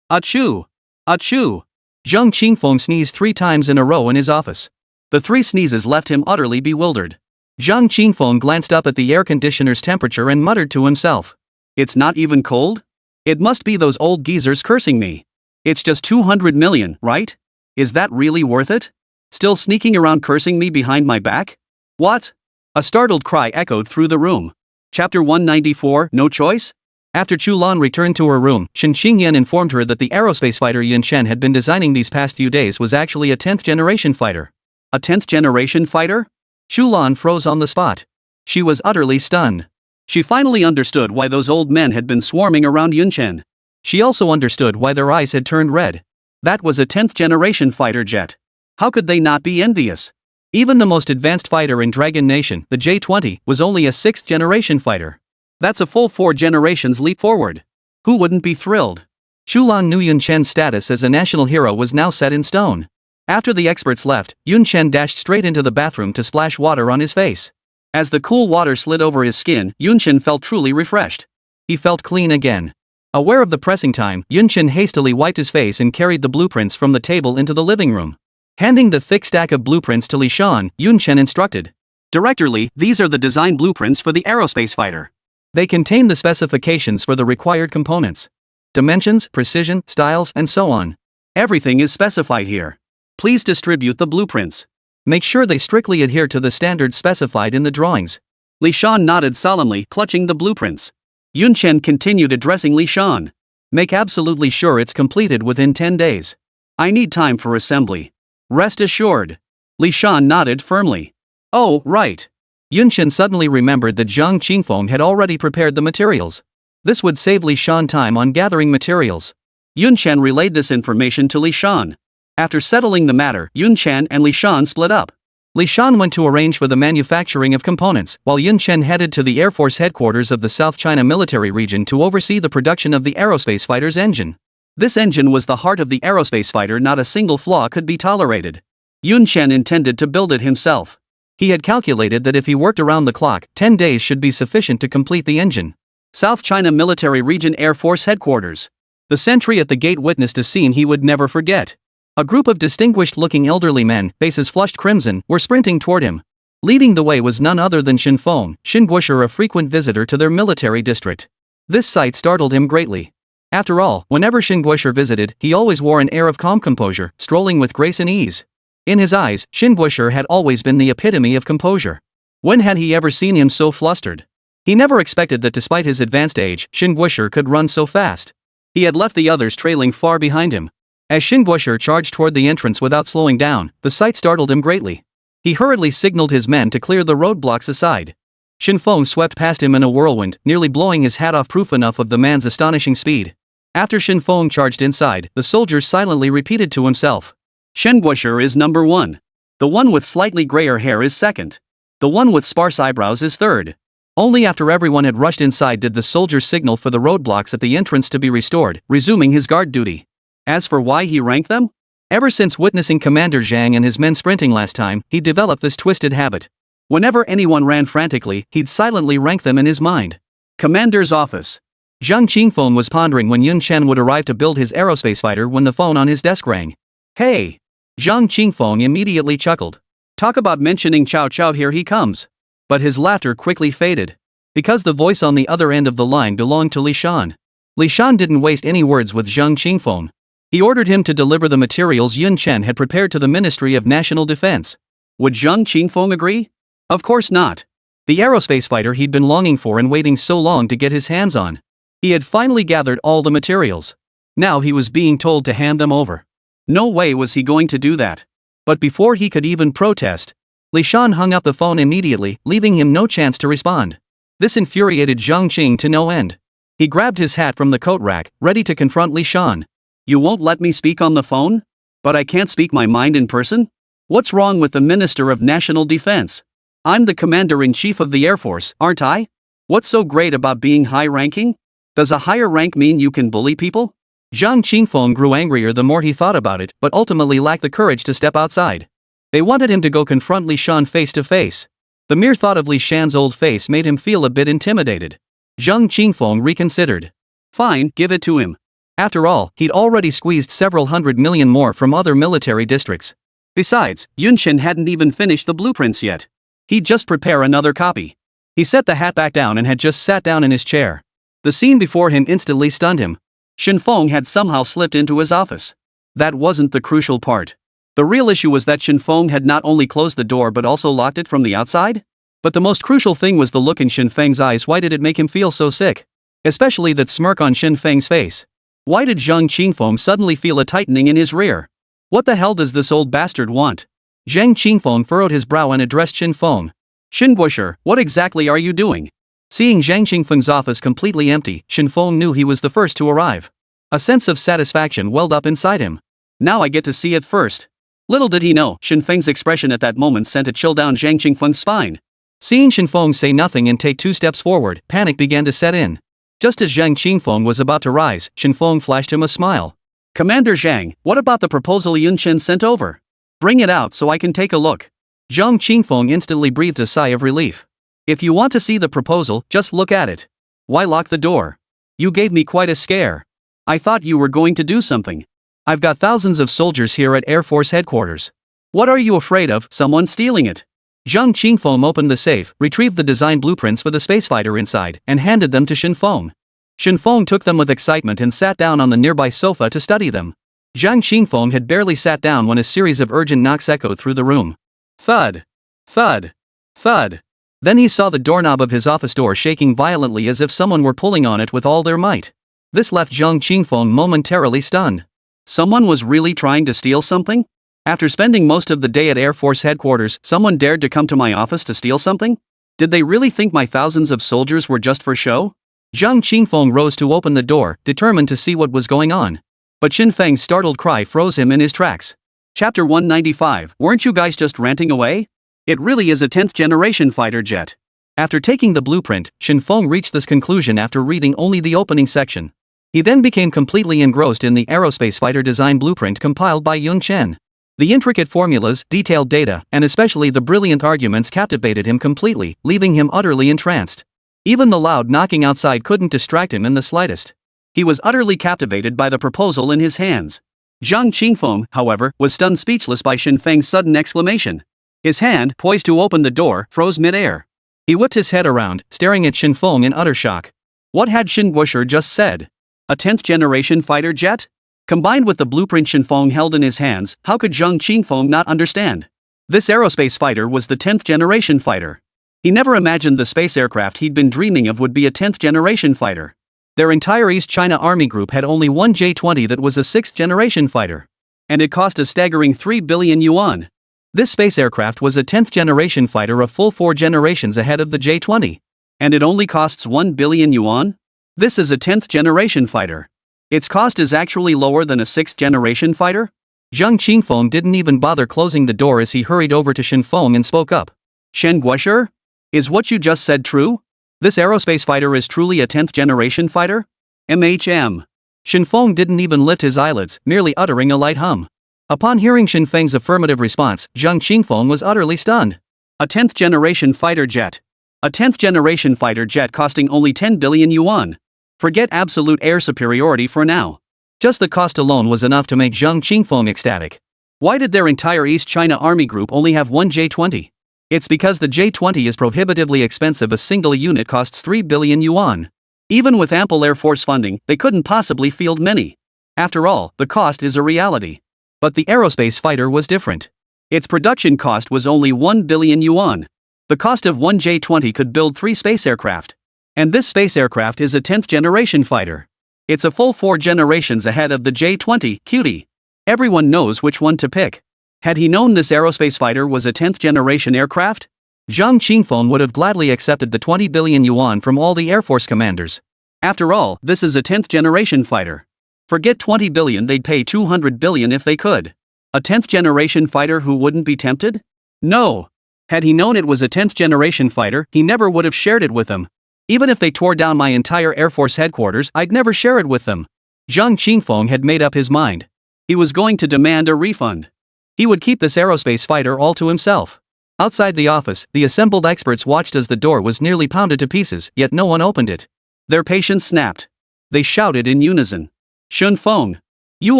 Achoo! Achoo! Zhang Qingfeng sneezed 3 times in a row in his office. The 3 sneezes left him utterly bewildered. Zhang Qingfeng glanced up at the air conditioner's temperature and muttered to himself. It's not even cold? It must be those old geezers cursing me. It's just 200 million, right? Is that really worth it? Still sneaking around cursing me behind my back? What? A startled cry echoed through the room. Chapter 194, No Choice? After Chu Lan returned to her room, Shen Qingyan informed her that the aerospace fighter Yun Chen had been designing these past few days was actually a 10th generation fighter. A 10th generation fighter? Chu Lan froze on the spot. She was utterly stunned. She finally understood why those old men had been swarming around Yun Chen. She also understood why their eyes had turned red. That was a 10th generation fighter jet. How could they not be envious? Even the most advanced fighter in Dragon Nation, the J-20, was only a 6th generation fighter. That's a full 4 generations leap forward. Who wouldn't be thrilled? Chu Lan knew Yun Chen's status as a national hero was now set in stone. After the experts left, Yun Chen dashed straight into the bathroom to splash water on his face. As the cool water slid over his skin, Yun Chen felt truly refreshed. He felt clean again. Aware of the pressing time, Yun Chen hastily wiped his face and carried the blueprints from the table into the living room. Handing the thick stack of blueprints to Li Shan, Yun Chen instructed. Director Li, these are the design blueprints for the aerospace fighter. They contain the specifications for the required components. Dimensions, precision, styles, and so on. Everything is specified here. Please distribute the blueprints. Make sure they strictly adhere to the standards specified in the drawings. Li Shan nodded solemnly, clutching the blueprints. Yun Chen continued addressing Li Shan. Make absolutely sure it's completed within 10 days. I need time for assembly. Rest assured. Li Shan nodded firmly. Oh, right. Yun Chen suddenly remembered that Zhang Qingfeng had already prepared the materials. This would save Li Shan time on gathering materials. Yun Chen relayed this information to Li Shan. After settling the matter, Yun Chen and Li Shan split up. Li Shan went to arrange for the manufacturing of components, while Yun Chen headed to the Air Force headquarters of the South China military region to oversee the production of the aerospace fighter's engine. This engine was the heart of the aerospace fighter, not a single flaw could be tolerated. Yun Chen intended to build it himself. He had calculated that if he worked around the clock, 10 days should be sufficient to complete the engine. South China Military Region Air Force Headquarters. The sentry at the gate witnessed a scene he would never forget. A group of distinguished-looking elderly men, faces flushed crimson, were sprinting toward him. Leading the way was none other than Xin Feng, Xin Guosher, a frequent visitor to their military district. This sight startled him greatly. After all, whenever Xin Guosher visited, he always wore an air of calm composure, strolling with grace and ease. In his eyes, Xin Guosher had always been the epitome of composure. When had he ever seen him so flustered? He never expected that despite his advanced age, Xin Guosher could run so fast. He had left the others trailing far behind him. As Xin Guosher charged toward the entrance without slowing down, the sight startled him greatly. He hurriedly signaled his men to clear the roadblocks aside. Xin Feng swept past him in a whirlwind, nearly blowing his hat off, proof enough of the man's astonishing speed. After Xin Feng charged inside, the soldier silently repeated to himself. Xin Guosher is number 1. The one with slightly grayer hair is second. The one with sparse eyebrows is third. Only after everyone had rushed inside did the soldier signal for the roadblocks at the entrance to be restored, resuming his guard duty. As for why he ranked them? Ever since witnessing Commander Zhang and his men sprinting last time, he developed this twisted habit. Whenever anyone ran frantically, he'd silently rank them in his mind. Commander's office. Zhang Qingfeng was pondering when Yun Chen would arrive to build his aerospace fighter when the phone on his desk rang. Hey! Zhang Qingfeng immediately chuckled. Talk about mentioning Chow Chow, here he comes. But his laughter quickly faded. Because the voice on the other end of the line belonged to Li Shan. Li Shan didn't waste any words with Zhang Qingfeng. He ordered him to deliver the materials Yun Chen had prepared to the Ministry of National Defense. Would Zhang Qingfeng agree? Of course not. The aerospace fighter he'd been longing for and waiting so long to get his hands on. He had finally gathered all the materials. Now he was being told to hand them over. No way was he going to do that. But before he could even protest, Li Shan hung up the phone immediately, leaving him no chance to respond. This infuriated Zhang Qing to no end. He grabbed his hat from the coat rack, ready to confront Li Shan. You won't let me speak on the phone? But I can't speak my mind in person? What's wrong with the Minister of National Defense? I'm the Commander-in-Chief of the Air Force, aren't I? What's so great about being high-ranking? Does a higher rank mean you can bully people? Zhang Qingfeng grew angrier the more he thought about it, but ultimately lacked the courage to step outside. They wanted him to go confront Li Shan face to face. The mere thought of Li Shan's old face made him feel a bit intimidated. Zhang Qingfeng reconsidered. Fine, give it to him. After all, he'd already squeezed several hundred million more from other military districts. Besides, Yun Chen hadn't even finished the blueprints yet. He'd just prepare another copy. He set the hat back down and had just sat down in his chair. The scene before him instantly stunned him. Xin Feng had somehow slipped into his office. That wasn't the crucial part. The real issue was that Xin Feng had not only closed the door but also locked it from the outside? But the most crucial thing was the look in Xin Feng's eyes. Why did it make him feel so sick? Especially that smirk on Xin Feng's face. Why did Zhang Qingfeng suddenly feel a tightening in his rear? What the hell does this old bastard want? Zhang Qingfeng furrowed his brow and addressed Xin Feng. Xin Guosher, what exactly are you doing? Seeing Zhang Qingfeng's office completely empty, Xin Feng knew he was the first to arrive. A sense of satisfaction welled up inside him. Now I get to see it first. Little did he know, Xin Feng's expression at that moment sent a chill down Zhang Qingfeng's spine. Seeing Xin Feng say nothing and take 2 steps forward, panic began to set in. Just as Zhang Qingfeng was about to rise, Xin Feng flashed him a smile. Commander Zhang, what about the proposal Yun Chen sent over? Bring it out so I can take a look. Zhang Qingfeng instantly breathed a sigh of relief. If you want to see the proposal, just look at it. Why lock the door? You gave me quite a scare. I thought you were going to do something. I've got thousands of soldiers here at Air Force headquarters. What are you afraid of, someone stealing it? Zhang Qingfeng opened the safe, retrieved the design blueprints for the spacefighter inside, and handed them to Shenfeng. Shenfeng took them with excitement and sat down on the nearby sofa to study them. Zhang Qingfeng had barely sat down when a series of urgent knocks echoed through the room. Thud. Thud. Thud. Then he saw the doorknob of his office door shaking violently as if someone were pulling on it with all their might. This left Zhang Qingfeng momentarily stunned. Someone was really trying to steal something? After spending most of the day at Air Force headquarters, someone dared to come to my office to steal something? Did they really think my thousands of soldiers were just for show? Zhang Qingfeng rose to open the door, determined to see what was going on. But Xin Feng's startled cry froze him in his tracks. Chapter 195, weren't you guys just ranting away? It really is a 10th generation fighter jet. After taking the blueprint, Xin Feng reached this conclusion after reading only the opening section. He then became completely engrossed in the aerospace fighter design blueprint compiled by Yun Chen. The intricate formulas, detailed data, and especially the brilliant arguments captivated him completely, leaving him utterly entranced. Even the loud knocking outside couldn't distract him in the slightest. He was utterly captivated by the proposal in his hands. Zhang Qingfeng, however, was stunned speechless by Xin Feng's sudden exclamation. His hand, poised to open the door, froze mid-air. He whipped his head around, staring at Xin Feng in utter shock. What had Xin Guosher just said? A 10th generation fighter jet? Combined with the blueprint Xin Feng held in his hands, how could Zhang Qingfeng not understand? This aerospace fighter was the 10th generation fighter. He never imagined the space aircraft he'd been dreaming of would be a 10th generation fighter. Their entire East China Army group had only one J-20 that was a 6th generation fighter. And it cost a staggering 3 billion yuan. This space aircraft was a 10th generation fighter a full 4 generations ahead of the J-20. And it only costs 1 billion yuan? This is a 10th generation fighter. Its cost is actually lower than a 6th generation fighter? Zhang Qingfeng didn't even bother closing the door as he hurried over to Xin Feng and spoke up. Shen Guosher? Is what you just said true? This aerospace fighter is truly a 10th generation fighter? MHM. Xin Feng didn't even lift his eyelids, merely uttering a light hum. Upon hearing Xin Feng's affirmative response, Zhang Qingfeng was utterly stunned. A 10th generation fighter jet. A 10th generation fighter jet costing only 10 billion yuan. Forget absolute air superiority for now. Just the cost alone was enough to make Zhang Qingfeng ecstatic. Why did their entire East China Army group only have one J-20? It's because the J-20 is prohibitively expensive. A single unit costs 3 billion yuan. Even with ample Air Force funding, they couldn't possibly field many. After all, the cost is a reality. But the aerospace fighter was different. Its production cost was only 1 billion yuan. The cost of one J-20 could build 3 space aircraft. And this space aircraft is a 10th generation fighter. It's a full 4 generations ahead of the J-20, cutie. Everyone knows which one to pick. Had he known this aerospace fighter was a 10th generation aircraft, Zhang Qingfeng would have gladly accepted the 20 billion yuan from all the Air Force commanders. After all, this is a 10th generation fighter. Forget 20 billion, they'd pay 200 billion if they could. A 10th generation fighter who wouldn't be tempted? No. Had he known it was a 10th generation fighter, he never would have shared it with them. Even if they tore down my entire Air Force headquarters, I'd never share it with them. Zhang Qingfeng had made up his mind. He was going to demand a refund. He would keep this aerospace fighter all to himself. Outside the office, the assembled experts watched as the door was nearly pounded to pieces, yet no one opened it. Their patience snapped. They shouted in unison. Shun Feng. You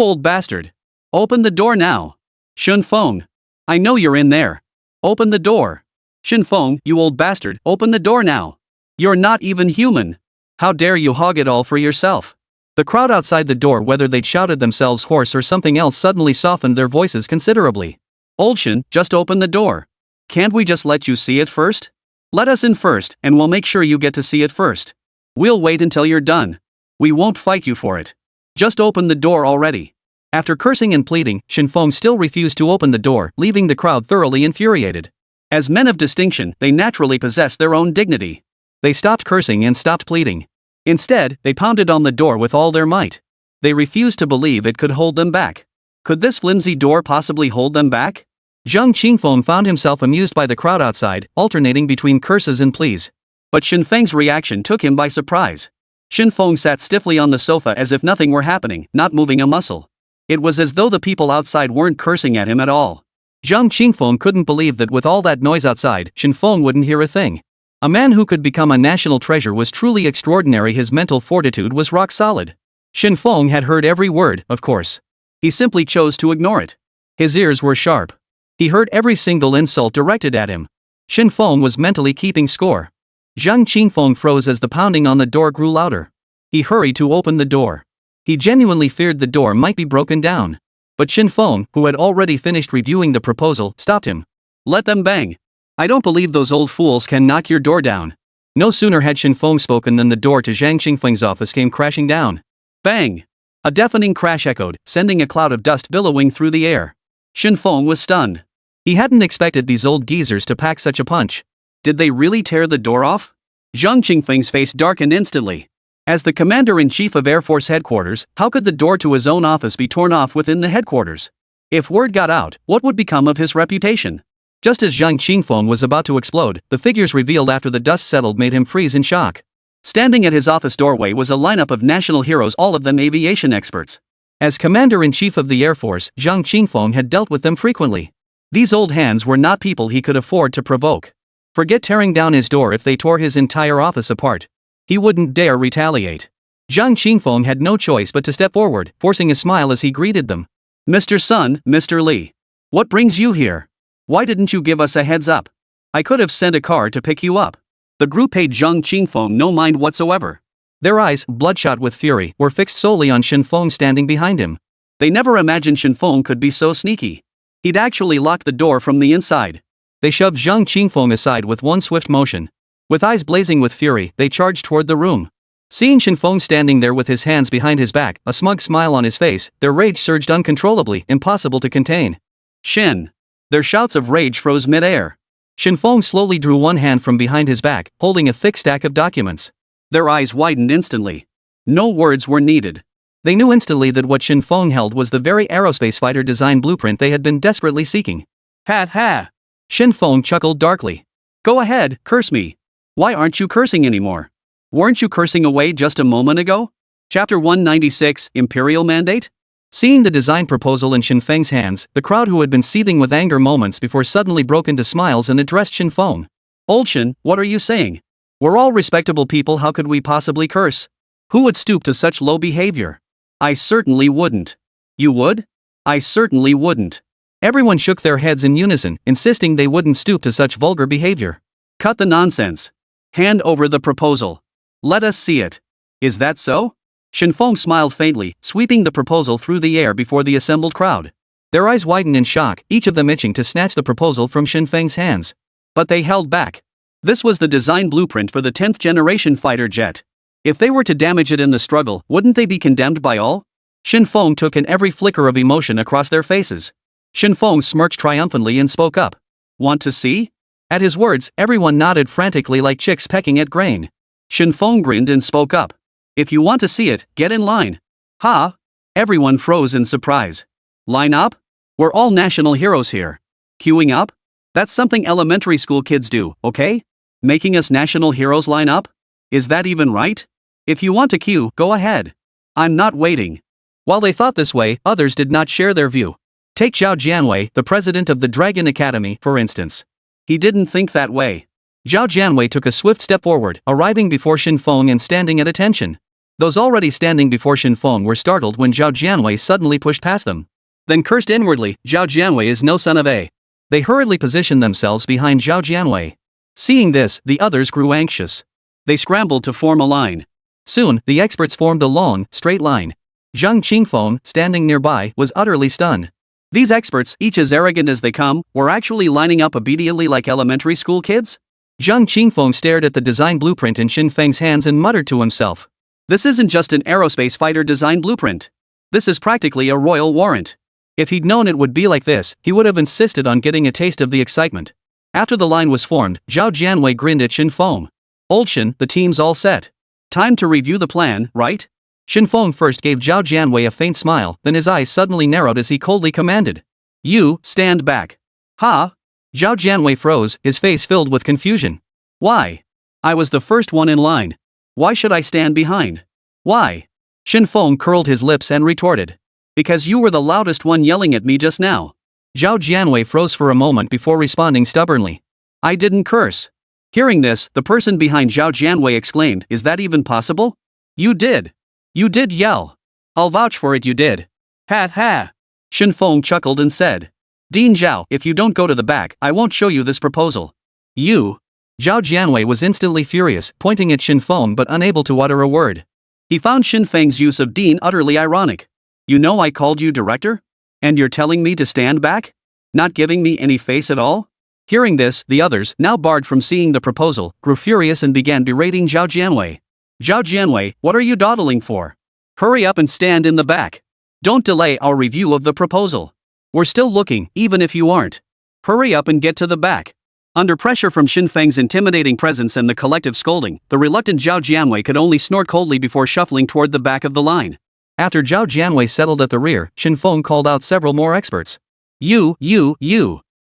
old bastard. Open the door now. Shun Feng. I know you're in there. Open the door. Shin Feng, you old bastard, open the door now. You're not even human. How dare you hog it all for yourself? The crowd outside the door, whether they'd shouted themselves hoarse or something else, suddenly softened their voices considerably. Old Shin, just open the door. Can't we just let you see it first? Let us in first, and we'll make sure you get to see it first. We'll wait until you're done. We won't fight you for it. Just open the door already. After cursing and pleading, Shin Feng still refused to open the door, leaving the crowd thoroughly infuriated. As men of distinction, they naturally possess their own dignity. They stopped cursing and stopped pleading. Instead, they pounded on the door with all their might. They refused to believe it could hold them back. Could this flimsy door possibly hold them back? Zhang Qingfeng found himself amused by the crowd outside, alternating between curses and pleas. But Xin Feng's reaction took him by surprise. Xin Feng sat stiffly on the sofa as if nothing were happening, not moving a muscle. It was as though the people outside weren't cursing at him at all. Zhang Qingfeng couldn't believe that with all that noise outside, Shen Feng wouldn't hear a thing. A man who could become a national treasure was truly extraordinary. His mental fortitude was rock solid. Shen Feng had heard every word, of course. He simply chose to ignore it. His ears were sharp. He heard every single insult directed at him. Shen Feng was mentally keeping score. Zhang Qingfeng froze as the pounding on the door grew louder. He hurried to open the door. He genuinely feared the door might be broken down. But Shen Feng, who had already finished reviewing the proposal, stopped him. Let them bang. I don't believe those old fools can knock your door down. No sooner had Shen Feng spoken than the door to Zhang Qingfeng's office came crashing down. Bang! A deafening crash echoed, sending a cloud of dust billowing through the air. Shen Feng was stunned. He hadn't expected these old geezers to pack such a punch. Did they really tear the door off? Zhang Qingfeng's face darkened instantly. As the Commander-in-Chief of Air Force Headquarters, how could the door to his own office be torn off within the headquarters? If word got out, what would become of his reputation? Just as Zhang Qingfeng was about to explode, the figures revealed after the dust settled made him freeze in shock. Standing at his office doorway was a lineup of national heroes, all of them aviation experts. As Commander-in-Chief of the Air Force, Zhang Qingfeng had dealt with them frequently. These old hands were not people he could afford to provoke. Forget tearing down his door. If they tore his entire office apart, he wouldn't dare retaliate. Zhang Qingfeng had no choice but to step forward, forcing a smile as he greeted them. Mr. Sun, Mr. Li. What brings you here? Why didn't you give us a heads up? I could have sent a car to pick you up. The group paid Zhang Qingfeng no mind whatsoever. Their eyes, bloodshot with fury, were fixed solely on Shen Feng standing behind him. They never imagined Shen Feng could be so sneaky. He'd actually locked the door from the inside. They shoved Zhang Qingfeng aside with one swift motion. With eyes blazing with fury, they charged toward the room. Seeing Shen Feng standing there with his hands behind his back, a smug smile on his face, their rage surged uncontrollably, impossible to contain. Shen! Their shouts of rage froze mid-air. Shen Feng slowly drew one hand from behind his back, holding a thick stack of documents. Their eyes widened instantly. No words were needed. They knew instantly that what Shen Feng held was the very aerospace fighter design blueprint they had been desperately seeking. Ha ha! Shen Feng chuckled darkly. Go ahead, curse me. Why aren't you cursing anymore? Weren't you cursing away just a moment ago? Chapter 196, Imperial Mandate? Seeing the design proposal in Shen Feng's hands, the crowd who had been seething with anger moments before suddenly broke into smiles and addressed Shen Feng. Old Shen, what are you saying? We're all respectable people, how could we possibly curse? Who would stoop to such low behavior? I certainly wouldn't. You would? I certainly wouldn't. Everyone shook their heads in unison, insisting they wouldn't stoop to such vulgar behavior. Cut the nonsense. Hand over the proposal. Let us see it. Is that so? Shen Feng smiled faintly, sweeping the proposal through the air before the assembled crowd. Their eyes widened in shock, each of them itching to snatch the proposal from Shen Feng's hands. But they held back. This was the design blueprint for the 10th generation fighter jet. If they were to damage it in the struggle, wouldn't they be condemned by all? Shen Feng took in every flicker of emotion across their faces. Shen Feng smirked triumphantly and spoke up. Want to see? At his words, everyone nodded frantically like chicks pecking at grain. Shen Feng grinned and spoke up. If you want to see it, get in line. Ha! Everyone froze in surprise. Line up? We're all national heroes here. Queuing up? That's something elementary school kids do, okay? Making us national heroes line up? Is that even right? If you want to queue, go ahead. I'm not waiting. While they thought this way, others did not share their view. Take Zhao Jianwei, the president of the Dragon Academy, for instance. He didn't think that way. Zhao Jianwei took a swift step forward, arriving before Shen Feng and standing at attention. Those already standing before Shen Feng were startled when Zhao Jianwei suddenly pushed past them. Then cursed inwardly, Zhao Jianwei is no son of a. They hurriedly positioned themselves behind Zhao Jianwei. Seeing this, the others grew anxious. They scrambled to form a line. Soon, the experts formed a long, straight line. Zhang Qingfeng, standing nearby, was utterly stunned. These experts, each as arrogant as they come, were actually lining up obediently like elementary school kids? Zhang Qingfeng stared at the design blueprint in Shen Feng's hands and muttered to himself. This isn't just an aerospace fighter design blueprint. This is practically a royal warrant. If he'd known it would be like this, he would have insisted on getting a taste of the excitement. After the line was formed, Zhao Jianwei grinned at Shen Feng. Old Shen, the team's all set. Time to review the plan, right? Shen Feng first gave Zhao Jianwei a faint smile, then his eyes suddenly narrowed as he coldly commanded. You, stand back. Ha! Zhao Jianwei froze, his face filled with confusion. Why? I was the first one in line. Why should I stand behind? Why? Shen Feng curled his lips and retorted. Because you were the loudest one yelling at me just now. Zhao Jianwei froze for a moment before responding stubbornly. I didn't curse. Hearing this, the person behind Zhao Jianwei exclaimed, is that even possible? You did. You did yell. I'll vouch for it, you did. Ha ha. Shen Feng chuckled and said. Dean Zhao, if you don't go to the back, I won't show you this proposal. You. Zhao Jianwei was instantly furious, pointing at Shen Feng but unable to utter a word. He found Shen Feng's use of Dean utterly ironic. You know I called you director? And you're telling me to stand back? Not giving me any face at all? Hearing this, the others, now barred from seeing the proposal, grew furious and began berating Zhao Jianwei. Zhao Jianwei, what are you dawdling for? Hurry up and stand in the back. Don't delay our review of the proposal. We're still looking, even if you aren't. Hurry up and get to the back. Under pressure from Shen Feng's intimidating presence and the collective scolding, the reluctant Zhao Jianwei could only snort coldly before shuffling toward the back of the line. After Zhao Jianwei settled at the rear, Shen Feng called out several more experts. You.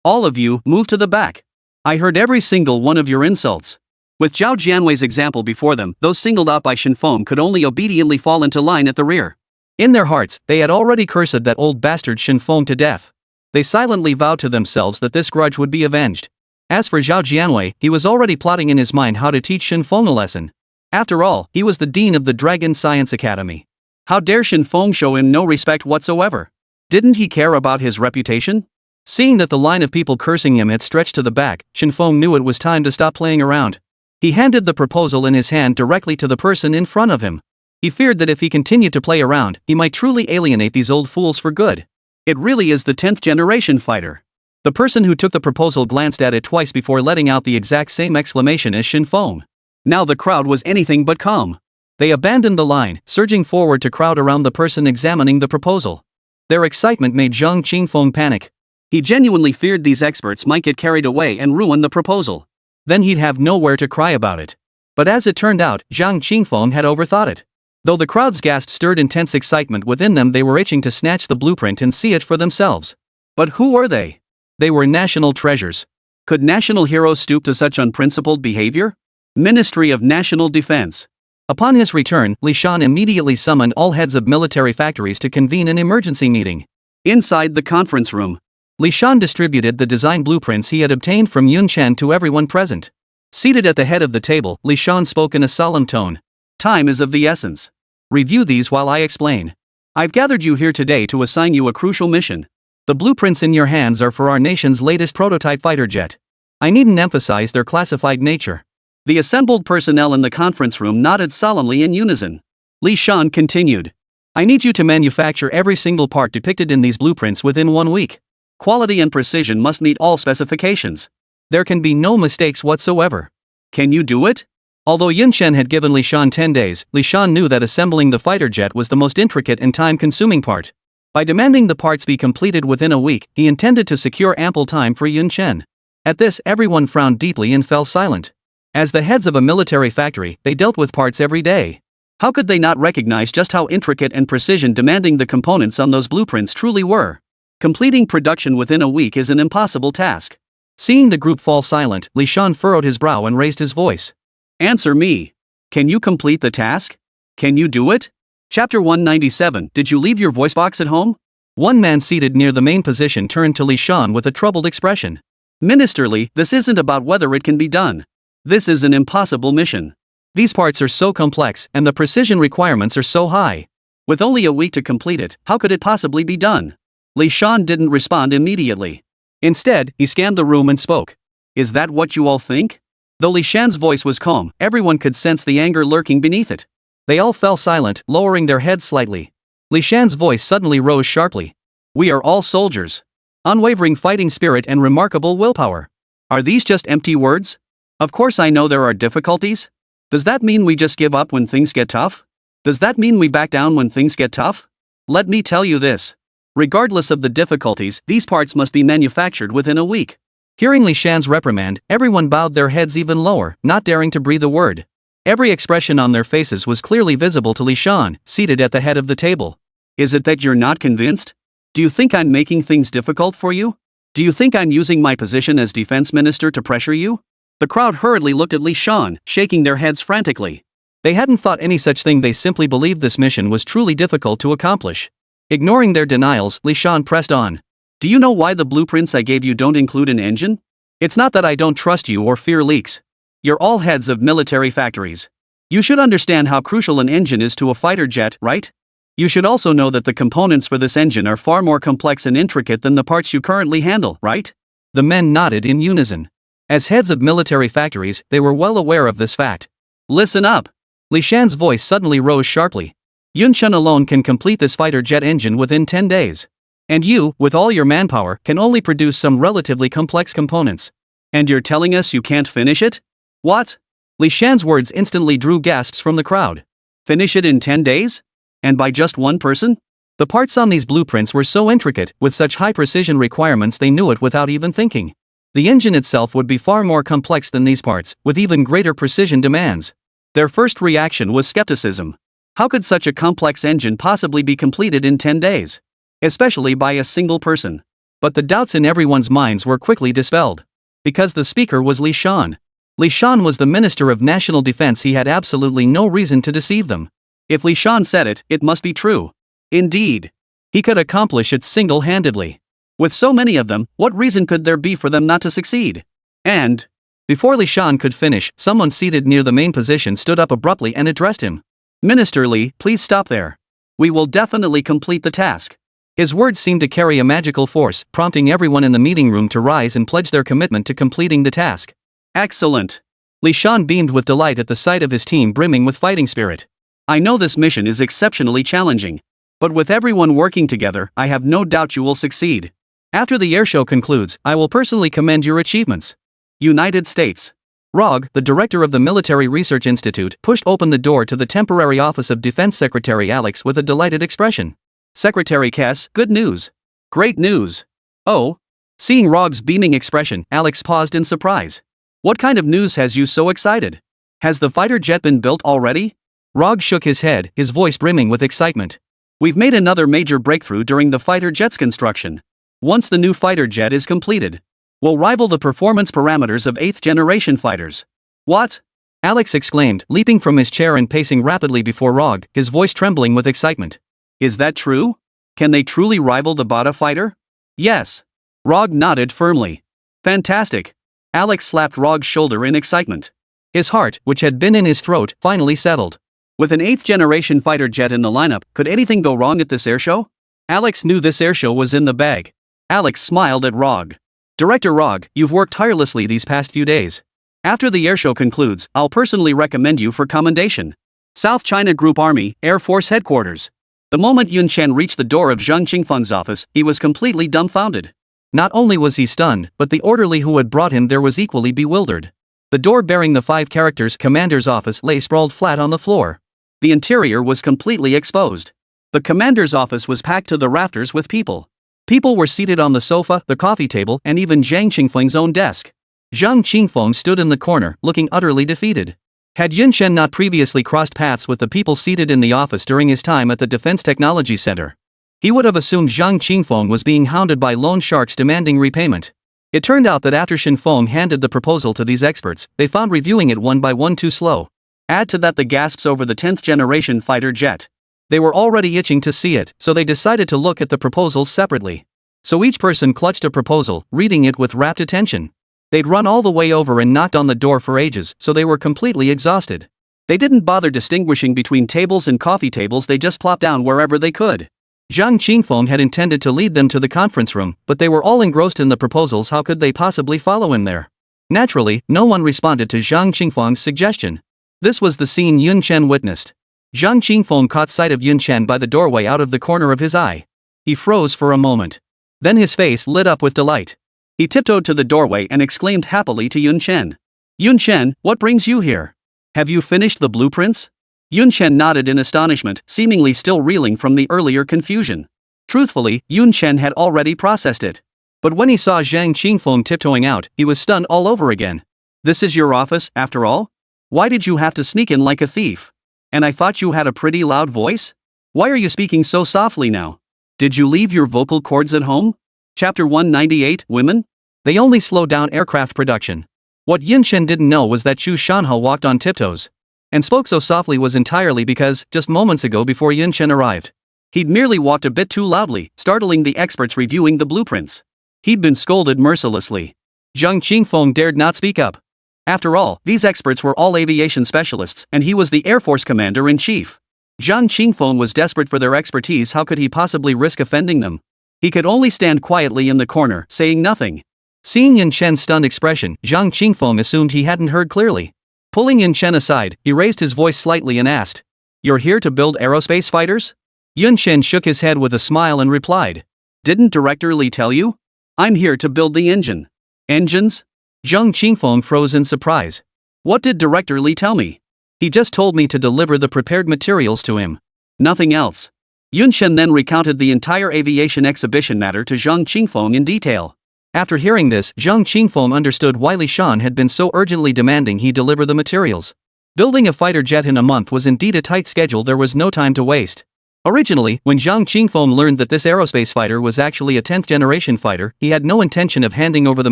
All of you, move to the back. I heard every single one of your insults. With Zhao Jianwei's example before them, those singled out by Shen Feng could only obediently fall into line at the rear. In their hearts, they had already cursed that old bastard Shen Feng to death. They silently vowed to themselves that this grudge would be avenged. As for Zhao Jianwei, he was already plotting in his mind how to teach Shen Feng a lesson. After all, he was the dean of the Dragon Science Academy. How dare Shen Feng show him no respect whatsoever? Didn't he care about his reputation? Seeing that the line of people cursing him had stretched to the back, Shen Feng knew it was time to stop playing around. He handed the proposal in his hand directly to the person in front of him. He feared that if he continued to play around, he might truly alienate these old fools for good. It really is the 10th generation fighter. The person who took the proposal glanced at it twice before letting out the exact same exclamation as Shen Feng. Now the crowd was anything but calm. They abandoned the line, surging forward to crowd around the person examining the proposal. Their excitement made Zhang Qingfeng panic. He genuinely feared these experts might get carried away and ruin the proposal. Then he'd have nowhere to cry about it. But as it turned out, Zhang Qingfeng had overthought it. Though the crowd's gasp stirred intense excitement within them, they were itching to snatch the blueprint and see it for themselves. But who were they? They were national treasures. Could national heroes stoop to such unprincipled behavior? Ministry of National Defense. Upon his return, Li Shan immediately summoned all heads of military factories to convene an emergency meeting. Inside the conference room, Li Shan distributed the design blueprints he had obtained from Yun Chen to everyone present. Seated at the head of the table, Li Shan spoke in a solemn tone. Time is of the essence. Review these while I explain. I've gathered you here today to assign you a crucial mission. The blueprints in your hands are for our nation's latest prototype fighter jet. I needn't emphasize their classified nature. The assembled personnel in the conference room nodded solemnly in unison. Li Shan continued. I need you to manufacture every single part depicted in these blueprints within 1 week. Quality and precision must meet all specifications. There can be no mistakes whatsoever. Can you do it? Although Yun Chen had given Li Shan 10 days, Li Shan knew that assembling the fighter jet was the most intricate and time-consuming part. By demanding the parts be completed within a week, he intended to secure ample time for Yun Chen. At this, everyone frowned deeply and fell silent. As the heads of a military factory, they dealt with parts every day. How could they not recognize just how intricate and precision demanding the components on those blueprints truly were? Completing production within a week is an impossible task. Seeing the group fall silent, Li Shan furrowed his brow and raised his voice. Answer me. Can you complete the task? Can you do it? Chapter 197. Did you leave your voice box at home? One man seated near the main position turned to Li Shan with a troubled expression. Minister Li, this isn't about whether it can be done. This is an impossible mission. These parts are so complex and the precision requirements are so high. With only a week to complete it, how could it possibly be done? Li Shan didn't respond immediately. Instead, he scanned the room and spoke. Is that what you all think? Though Li Shan's voice was calm, everyone could sense the anger lurking beneath it. They all fell silent, lowering their heads slightly. Li Shan's voice suddenly rose sharply. We are all soldiers. Unwavering fighting spirit and remarkable willpower. Are these just empty words? Of course I know there are difficulties. Does that mean we just give up when things get tough? Does that mean we back down when things get tough? Let me tell you this. Regardless of the difficulties, these parts must be manufactured within a week. Hearing Li Shan's reprimand, everyone bowed their heads even lower, not daring to breathe a word. Every expression on their faces was clearly visible to Li Shan, seated at the head of the table. Is it that you're not convinced? Do you think I'm making things difficult for you? Do you think I'm using my position as defense minister to pressure you? The crowd hurriedly looked at Li Shan, shaking their heads frantically. They hadn't thought any such thing. They simply believed this mission was truly difficult to accomplish. Ignoring their denials, Li Shan pressed on. Do you know why the blueprints I gave you don't include an engine? It's not that I don't trust you or fear leaks. You're all heads of military factories. You should understand how crucial an engine is to a fighter jet, right? You should also know that the components for this engine are far more complex and intricate than the parts you currently handle, right? The men nodded in unison. As heads of military factories, they were well aware of this fact. Listen up! Li Shan's voice suddenly rose sharply. Yun Chen alone can complete this fighter jet engine within 10 days. And you, with all your manpower, can only produce some relatively complex components. And you're telling us you can't finish it? What? Li Shan's words instantly drew gasps from the crowd. Finish it in 10 days? And by just one person? The parts on these blueprints were so intricate, with such high precision requirements they knew it without even thinking. The engine itself would be far more complex than these parts, with even greater precision demands. Their first reaction was skepticism. How could such a complex engine possibly be completed in 10 days? Especially by a single person. But the doubts in everyone's minds were quickly dispelled. Because the speaker was Li Shan. Li Shan was the Minister of National Defense. He had absolutely no reason to deceive them. If Li Shan said it, it must be true. Indeed. He could accomplish it single-handedly. With so many of them, what reason could there be for them not to succeed? And, before Li Shan could finish, someone seated near the main position stood up abruptly and addressed him. Minister Li, please stop there. We will definitely complete the task. His words seemed to carry a magical force, prompting everyone in the meeting room to rise and pledge their commitment to completing the task. Excellent. Li Shan beamed with delight at the sight of his team brimming with fighting spirit. I know this mission is exceptionally challenging. But with everyone working together, I have no doubt you will succeed. After the airshow concludes, I will personally commend your achievements. United States. Rog, the director of the Military Research Institute, pushed open the door to the temporary office of Defense Secretary Alex with a delighted expression. Secretary Kess, good news. Great news. Oh? Seeing Rog's beaming expression, Alex paused in surprise. What kind of news has you so excited? Has the fighter jet been built already? Rog shook his head, his voice brimming with excitement. We've made another major breakthrough during the fighter jet's construction. Once the new fighter jet is completed, we'll rival the performance parameters of 8th generation fighters. What? Alex exclaimed, leaping from his chair and pacing rapidly before Rog, his voice trembling with excitement. Is that true? Can they truly rival the Bata fighter? Yes. Rog nodded firmly. Fantastic. Alex slapped Rog's shoulder in excitement. His heart, which had been in his throat, finally settled. With an 8th generation fighter jet in the lineup, could anything go wrong at this airshow? Alex knew this airshow was in the bag. Alex smiled at Rog. Director Rog, you've worked tirelessly these past few days. After the airshow concludes, I'll personally recommend you for commendation. South China Group Army, Air Force Headquarters. The moment Yun Chen reached the door of Zhang Qingfeng's office, he was completely dumbfounded. Not only was he stunned, but the orderly who had brought him there was equally bewildered. The door bearing the 5 characters Commander's office lay sprawled flat on the floor. The interior was completely exposed. The commander's office was packed to the rafters with people. People were seated on the sofa, the coffee table, and even Zhang Qingfeng's own desk. Zhang Qingfeng stood in the corner, looking utterly defeated. Had Yun Chen not previously crossed paths with the people seated in the office during his time at the Defense Technology Center, he would have assumed Zhang Qingfeng was being hounded by loan sharks demanding repayment. It turned out that after Shin Feng handed the proposal to these experts, they found reviewing it one by one too slow. Add to that the gasps over the 10th generation fighter jet. They were already itching to see it, so they decided to look at the proposals separately. So each person clutched a proposal, reading it with rapt attention. They'd run all the way over and knocked on the door for ages, so they were completely exhausted. They didn't bother distinguishing between tables and coffee tables, they just plopped down wherever they could. Zhang Qingfeng had intended to lead them to the conference room, but they were all engrossed in the proposals. How could they possibly follow him there? Naturally, no one responded to Zhang Qingfeng's suggestion. This was the scene Yun Chen witnessed. Zhang Qingfeng caught sight of Yun Chen by the doorway out of the corner of his eye. He froze for a moment. Then his face lit up with delight. He tiptoed to the doorway and exclaimed happily to Yun Chen. Yun Chen, what brings you here? Have you finished the blueprints? Yun Chen nodded in astonishment, seemingly still reeling from the earlier confusion. Truthfully, Yun Chen had already processed it. But when he saw Zhang Qingfeng tiptoeing out, he was stunned all over again. This is your office, after all? Why did you have to sneak in like a thief? And I thought you had a pretty loud voice? Why are you speaking so softly now? Did you leave your vocal cords at home? Chapter 198, Women? They only slow down aircraft production. What Yin Chen didn't know was that Chu Lan walked on tiptoes. And spoke so softly was entirely because, just moments ago before Yin Chen arrived, He'd merely walked a bit too loudly, startling the experts reviewing the blueprints. He'd been scolded mercilessly. Zhang Qingfeng dared not speak up. After all, these experts were all aviation specialists, and he was the Air Force Commander-in-Chief. Zhang Qingfeng was desperate for their expertise. How could he possibly risk offending them? He could only stand quietly in the corner, saying nothing. Seeing Yun Chen's stunned expression, Zhang Qingfeng assumed he hadn't heard clearly. Pulling Yun Chen aside, he raised his voice slightly and asked, "You're here to build aerospace fighters?" Yun Chen shook his head with a smile and replied, "Didn't Director Li tell you? I'm here to build the engine." "Engines?" Zhang Qingfeng froze in surprise. "What did Director Li tell me?" "He just told me to deliver the prepared materials to him. Nothing else." Yun Chen then recounted the entire aviation exhibition matter to Zhang Qingfeng in detail. After hearing this, Zhang Qingfeng understood why Li Shan had been so urgently demanding he deliver the materials. Building a fighter jet in a month was indeed a tight schedule. There was no time to waste. Originally, when Zhang Qingfeng learned that this aerospace fighter was actually a 10th generation fighter, he had no intention of handing over the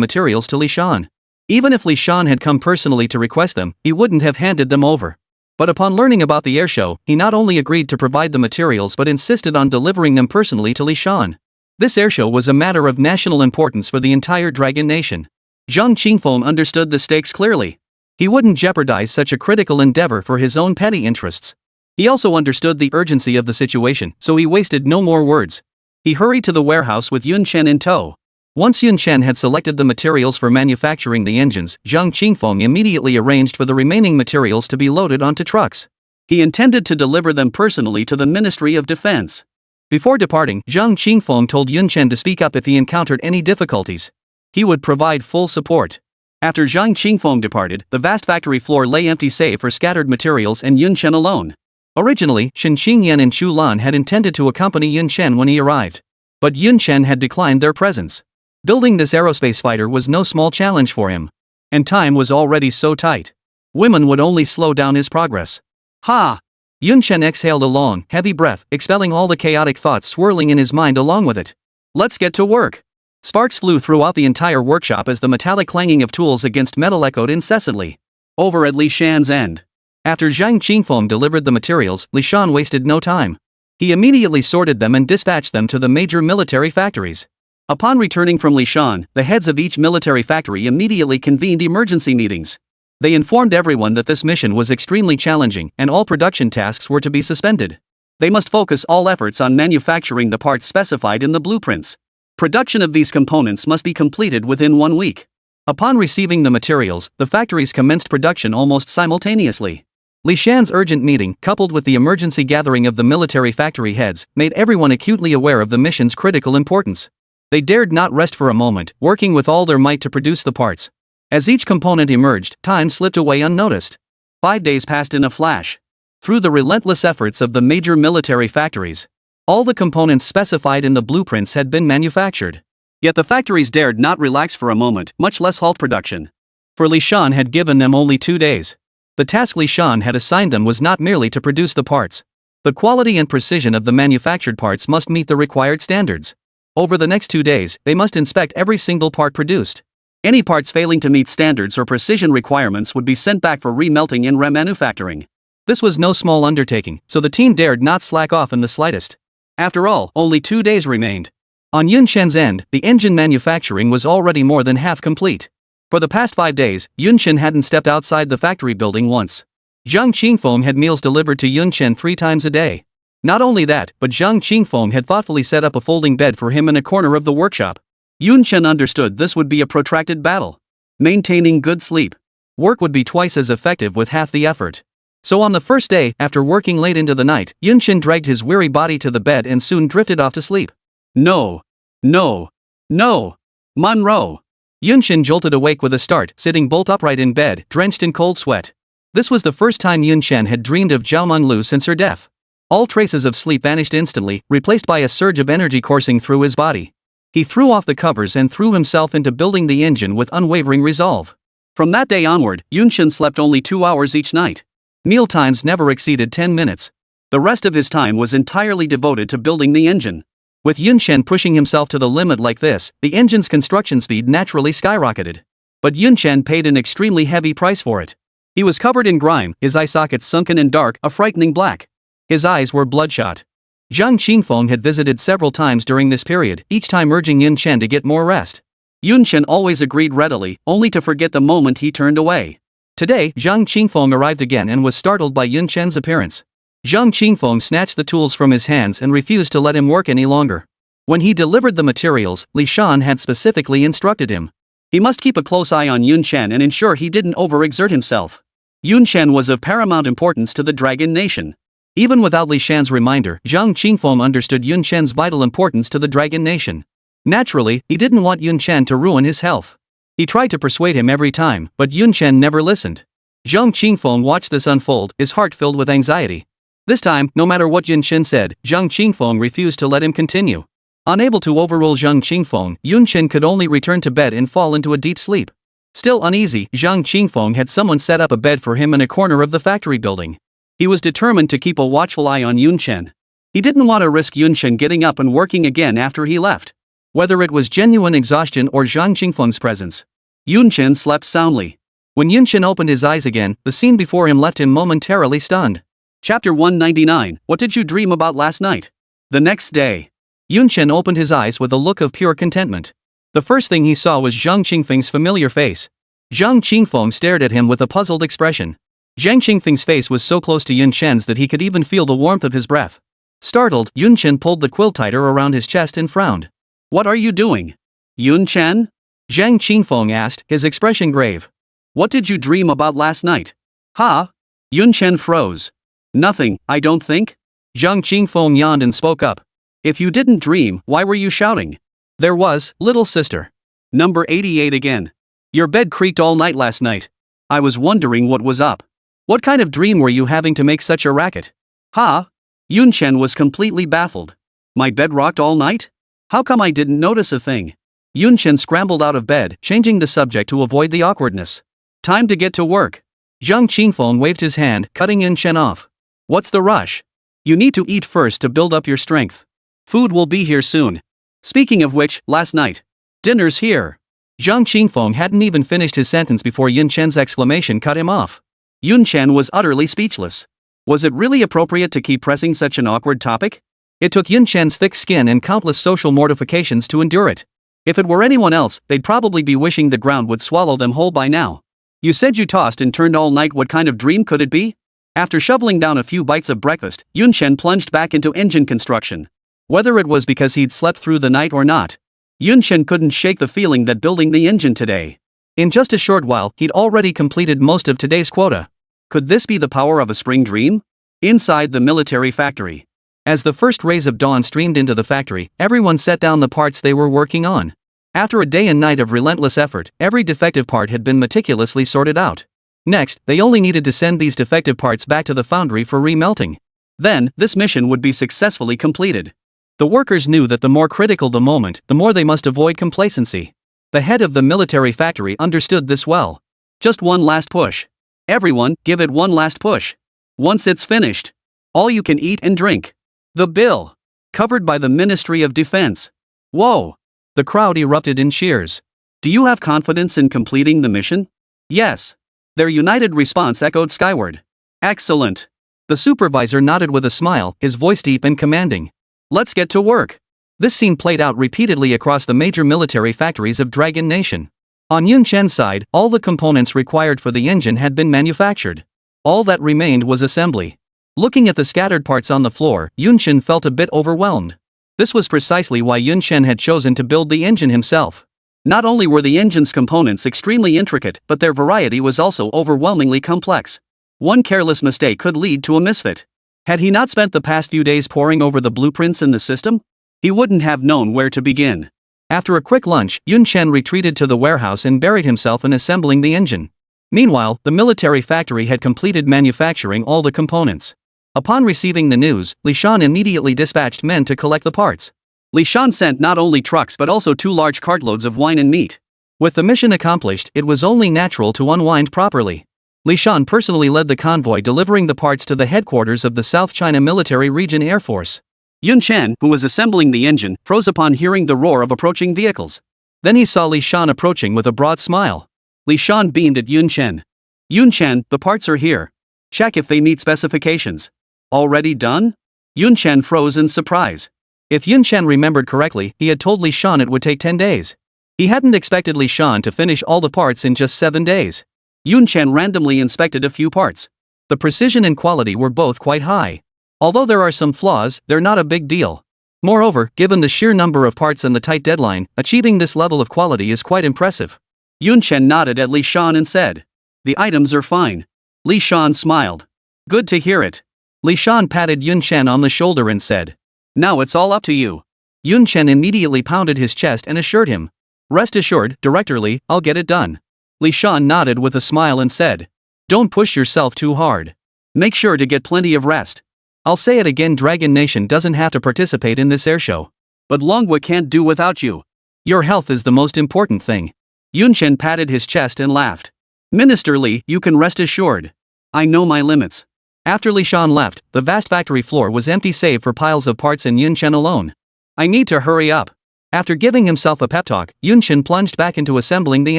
materials to Li Shan. Even if Li Shan had come personally to request them, he wouldn't have handed them over. But upon learning about the airshow, he not only agreed to provide the materials but insisted on delivering them personally to Li Shan. This airshow was a matter of national importance for the entire Dragon Nation. Zhang Qingfeng understood the stakes clearly. He wouldn't jeopardize such a critical endeavor for his own petty interests. He also understood the urgency of the situation, so he wasted no more words. He hurried to the warehouse with Yun Chen in tow. Once Yun Chen had selected the materials for manufacturing the engines, Zhang Qingfeng immediately arranged for the remaining materials to be loaded onto trucks. He intended to deliver them personally to the Ministry of Defense. Before departing, Zhang Qingfeng told Yun Chen to speak up if he encountered any difficulties. He would provide full support. After Zhang Qingfeng departed, the vast factory floor lay empty save for scattered materials and Yun Chen alone. Originally, Shen Qingyan and Chu Lan had intended to accompany Yun Chen when he arrived. But Yun Chen had declined their presence. Building this aerospace fighter was no small challenge for him. And time was already so tight. Women would only slow down his progress. Ha! Yun Chen exhaled a long, heavy breath, expelling all the chaotic thoughts swirling in his mind along with it. Let's get to work. Sparks flew throughout the entire workshop as the metallic clanging of tools against metal echoed incessantly. Over at Li Shan's end. After Zhang Qingfeng delivered the materials, Li Shan wasted no time. He immediately sorted them and dispatched them to the major military factories. Upon returning from Li Shan, the heads of each military factory immediately convened emergency meetings. They informed everyone that this mission was extremely challenging and all production tasks were to be suspended. They must focus all efforts on manufacturing the parts specified in the blueprints. Production of these components must be completed within 1 week. Upon receiving the materials, the factories commenced production almost simultaneously. Li Shan's urgent meeting, coupled with the emergency gathering of the military factory heads, made everyone acutely aware of the mission's critical importance. They dared not rest for a moment, working with all their might to produce the parts. As each component emerged, time slipped away unnoticed. 5 days passed in a flash. Through the relentless efforts of the major military factories, all the components specified in the blueprints had been manufactured. Yet the factories dared not relax for a moment, much less halt production. For Li Shan had given them only 2 days. The task Li Shan had assigned them was not merely to produce the parts. The quality and precision of the manufactured parts must meet the required standards. Over the next 2 days, they must inspect every single part produced. Any parts failing to meet standards or precision requirements would be sent back for remelting and remanufacturing. This was no small undertaking, so the team dared not slack off in the slightest. After all, only 2 days remained. On Yun Chen's end, the engine manufacturing was already more than half complete. For the past 5 days, Yun Chen hadn't stepped outside the factory building once. Zhang Qingfeng had meals delivered to Yun Chen 3 times a day. Not only that, but Zhang Qingfeng had thoughtfully set up a folding bed for him in a corner of the workshop. Yun Chen understood this would be a protracted battle. Maintaining good sleep. Work would be twice as effective with half the effort. So on the first day, after working late into the night, Yun Chen dragged his weary body to the bed and soon drifted off to sleep. No. No. No. Monroe. Yun Chen jolted awake with a start, sitting bolt upright in bed, drenched in cold sweat. This was the first time Yun Chen had dreamed of Zhao Menglu since her death. All traces of sleep vanished instantly, replaced by a surge of energy coursing through his body. He threw off the covers and threw himself into building the engine with unwavering resolve. From that day onward, Yun Chen slept only 2 hours each night. Meal times never exceeded 10 minutes. The rest of his time was entirely devoted to building the engine. With Yun Chen pushing himself to the limit like this, the engine's construction speed naturally skyrocketed. But Yun Chen paid an extremely heavy price for it. He was covered in grime, his eye sockets sunken and dark, a frightening black. His eyes were bloodshot. Zhang Qingfeng had visited several times during this period, each time urging Yun Chen to get more rest. Yun Chen always agreed readily, only to forget the moment he turned away. Today, Zhang Qingfeng arrived again and was startled by Yun Chen's appearance. Zhang Qingfeng snatched the tools from his hands and refused to let him work any longer. When he delivered the materials, Li Shan had specifically instructed him. He must keep a close eye on Yun Chen and ensure he didn't overexert himself. Yun Chen was of paramount importance to the Dragon Nation. Even without Li Shan's reminder, Zhang Qingfeng understood Yun Chen's vital importance to the Dragon Nation. Naturally, he didn't want Yun Chen to ruin his health. He tried to persuade him every time, but Yun Chen never listened. Zhang Qingfeng watched this unfold, his heart filled with anxiety. This time, no matter what Yun Chen said, Zhang Qingfeng refused to let him continue. Unable to overrule Zhang Qingfeng, Yun Chen could only return to bed and fall into a deep sleep. Still uneasy, Zhang Qingfeng had someone set up a bed for him in a corner of the factory building. He was determined to keep a watchful eye on Yun Chen. He didn't want to risk Yun Chen getting up and working again after he left. Whether it was genuine exhaustion or Zhang Qingfeng's presence, Yun Chen slept soundly. When Yun Chen opened his eyes again, the scene before him left him momentarily stunned. Chapter 199, What did you dream about last night? The next day, Yun Chen opened his eyes with a look of pure contentment. The first thing he saw was Zhang Qingfeng's familiar face. Zhang Qingfeng stared at him with a puzzled expression. Zhang Qingfeng's face was so close to Yun Chen's that he could even feel the warmth of his breath. Startled, Yun Chen pulled the quill tighter around his chest and frowned. What are you doing? Yun Chen? Zhang Qingfeng asked, his expression grave. What did you dream about last night? Huh? Yun Chen froze. Nothing, I don't think. Zhang Qingfeng yawned and spoke up. If you didn't dream, why were you shouting? There was, little sister. Number 88 again. Your bed creaked all night last night. I was wondering what was up. What kind of dream were you having to make such a racket? Huh? Yun Chen was completely baffled. My bed rocked all night? How come I didn't notice a thing? Yun Chen scrambled out of bed, changing the subject to avoid the awkwardness. Time to get to work. Zhang Qingfeng waved his hand, cutting Yun Chen off. What's the rush? You need to eat first to build up your strength. Food will be here soon. Speaking of which, last night. Dinner's here. Zhang Qingfeng hadn't even finished his sentence before Yun Chen's exclamation cut him off. Yun Chen was utterly speechless. Was it really appropriate to keep pressing such an awkward topic? It took Yun Chen's thick skin and countless social mortifications to endure it. If it were anyone else, they'd probably be wishing the ground would swallow them whole by now. You said you tossed and turned all night. What kind of dream could it be? After shoveling down a few bites of breakfast, Yun Chen plunged back into engine construction. Whether it was because he'd slept through the night or not, Yun Chen couldn't shake the feeling that building the engine today. In just a short while, he'd already completed most of today's quota. Could this be the power of a spring dream? Inside the military factory. As the first rays of dawn streamed into the factory, everyone set down the parts they were working on. After a day and night of relentless effort, every defective part had been meticulously sorted out. Next, they only needed to send these defective parts back to the foundry for remelting. Then, this mission would be successfully completed. The workers knew that the more critical the moment, the more they must avoid complacency. The head of the military factory understood this well. Just one last push. Everyone, give it one last push. Once it's finished, all you can eat and drink. The bill. Covered by the Ministry of Defense. Whoa! The crowd erupted in cheers. Do you have confidence in completing the mission? Yes. Their united response echoed skyward. Excellent. The supervisor nodded with a smile, his voice deep and commanding. Let's get to work. This scene played out repeatedly across the major military factories of Dragon Nation. On Yun Chen's side, all the components required for the engine had been manufactured. All that remained was assembly. Looking at the scattered parts on the floor, Yun Chen felt a bit overwhelmed. This was precisely why Yun Chen had chosen to build the engine himself. Not only were the engine's components extremely intricate, but their variety was also overwhelmingly complex. One careless mistake could lead to a misfit. Had he not spent the past few days poring over the blueprints in the system, he wouldn't have known where to begin. After a quick lunch, Yun Chen retreated to the warehouse and buried himself in assembling the engine. Meanwhile, the military factory had completed manufacturing all the components. Upon receiving the news, Li Shan immediately dispatched men to collect the parts. Li Shan sent not only trucks but also 2 large cartloads of wine and meat. With the mission accomplished, it was only natural to unwind properly. Li Shan personally led the convoy delivering the parts to the headquarters of the South China Military Region Air Force. Yun Chen, who was assembling the engine, froze upon hearing the roar of approaching vehicles. Then he saw Li Shan approaching with a broad smile. Li Shan beamed at Yun Chen. Yun Chen, the parts are here. Check if they meet specifications. Already done? Yun Chen froze in surprise. If Yun Chen remembered correctly, he had told Li Shan it would take 10 days. He hadn't expected Li Shan to finish all the parts in just 7 days. Yun Chen randomly inspected a few parts. The precision and quality were both quite high. Although there are some flaws, they're not a big deal. Moreover, given the sheer number of parts and the tight deadline, achieving this level of quality is quite impressive. Yun Chen nodded at Li Shan and said, "The items are fine." Li Shan smiled. "Good to hear it." Li Shan patted Yun Chen on the shoulder and said, "Now it's all up to you." Yun Chen immediately pounded his chest and assured him, "Rest assured, Director Li, I'll get it done." Li Shan nodded with a smile and said, "Don't push yourself too hard. Make sure to get plenty of rest." I'll say it again, Dragon Nation doesn't have to participate in this airshow. But Longwa can't do without you. Your health is the most important thing. Yun Chen patted his chest and laughed. "Minister Li, you can rest assured. I know my limits." After Li Shan left, the vast factory floor was empty save for piles of parts and Yun Chen alone. "I need to hurry up." After giving himself a pep talk, Yun Chen plunged back into assembling the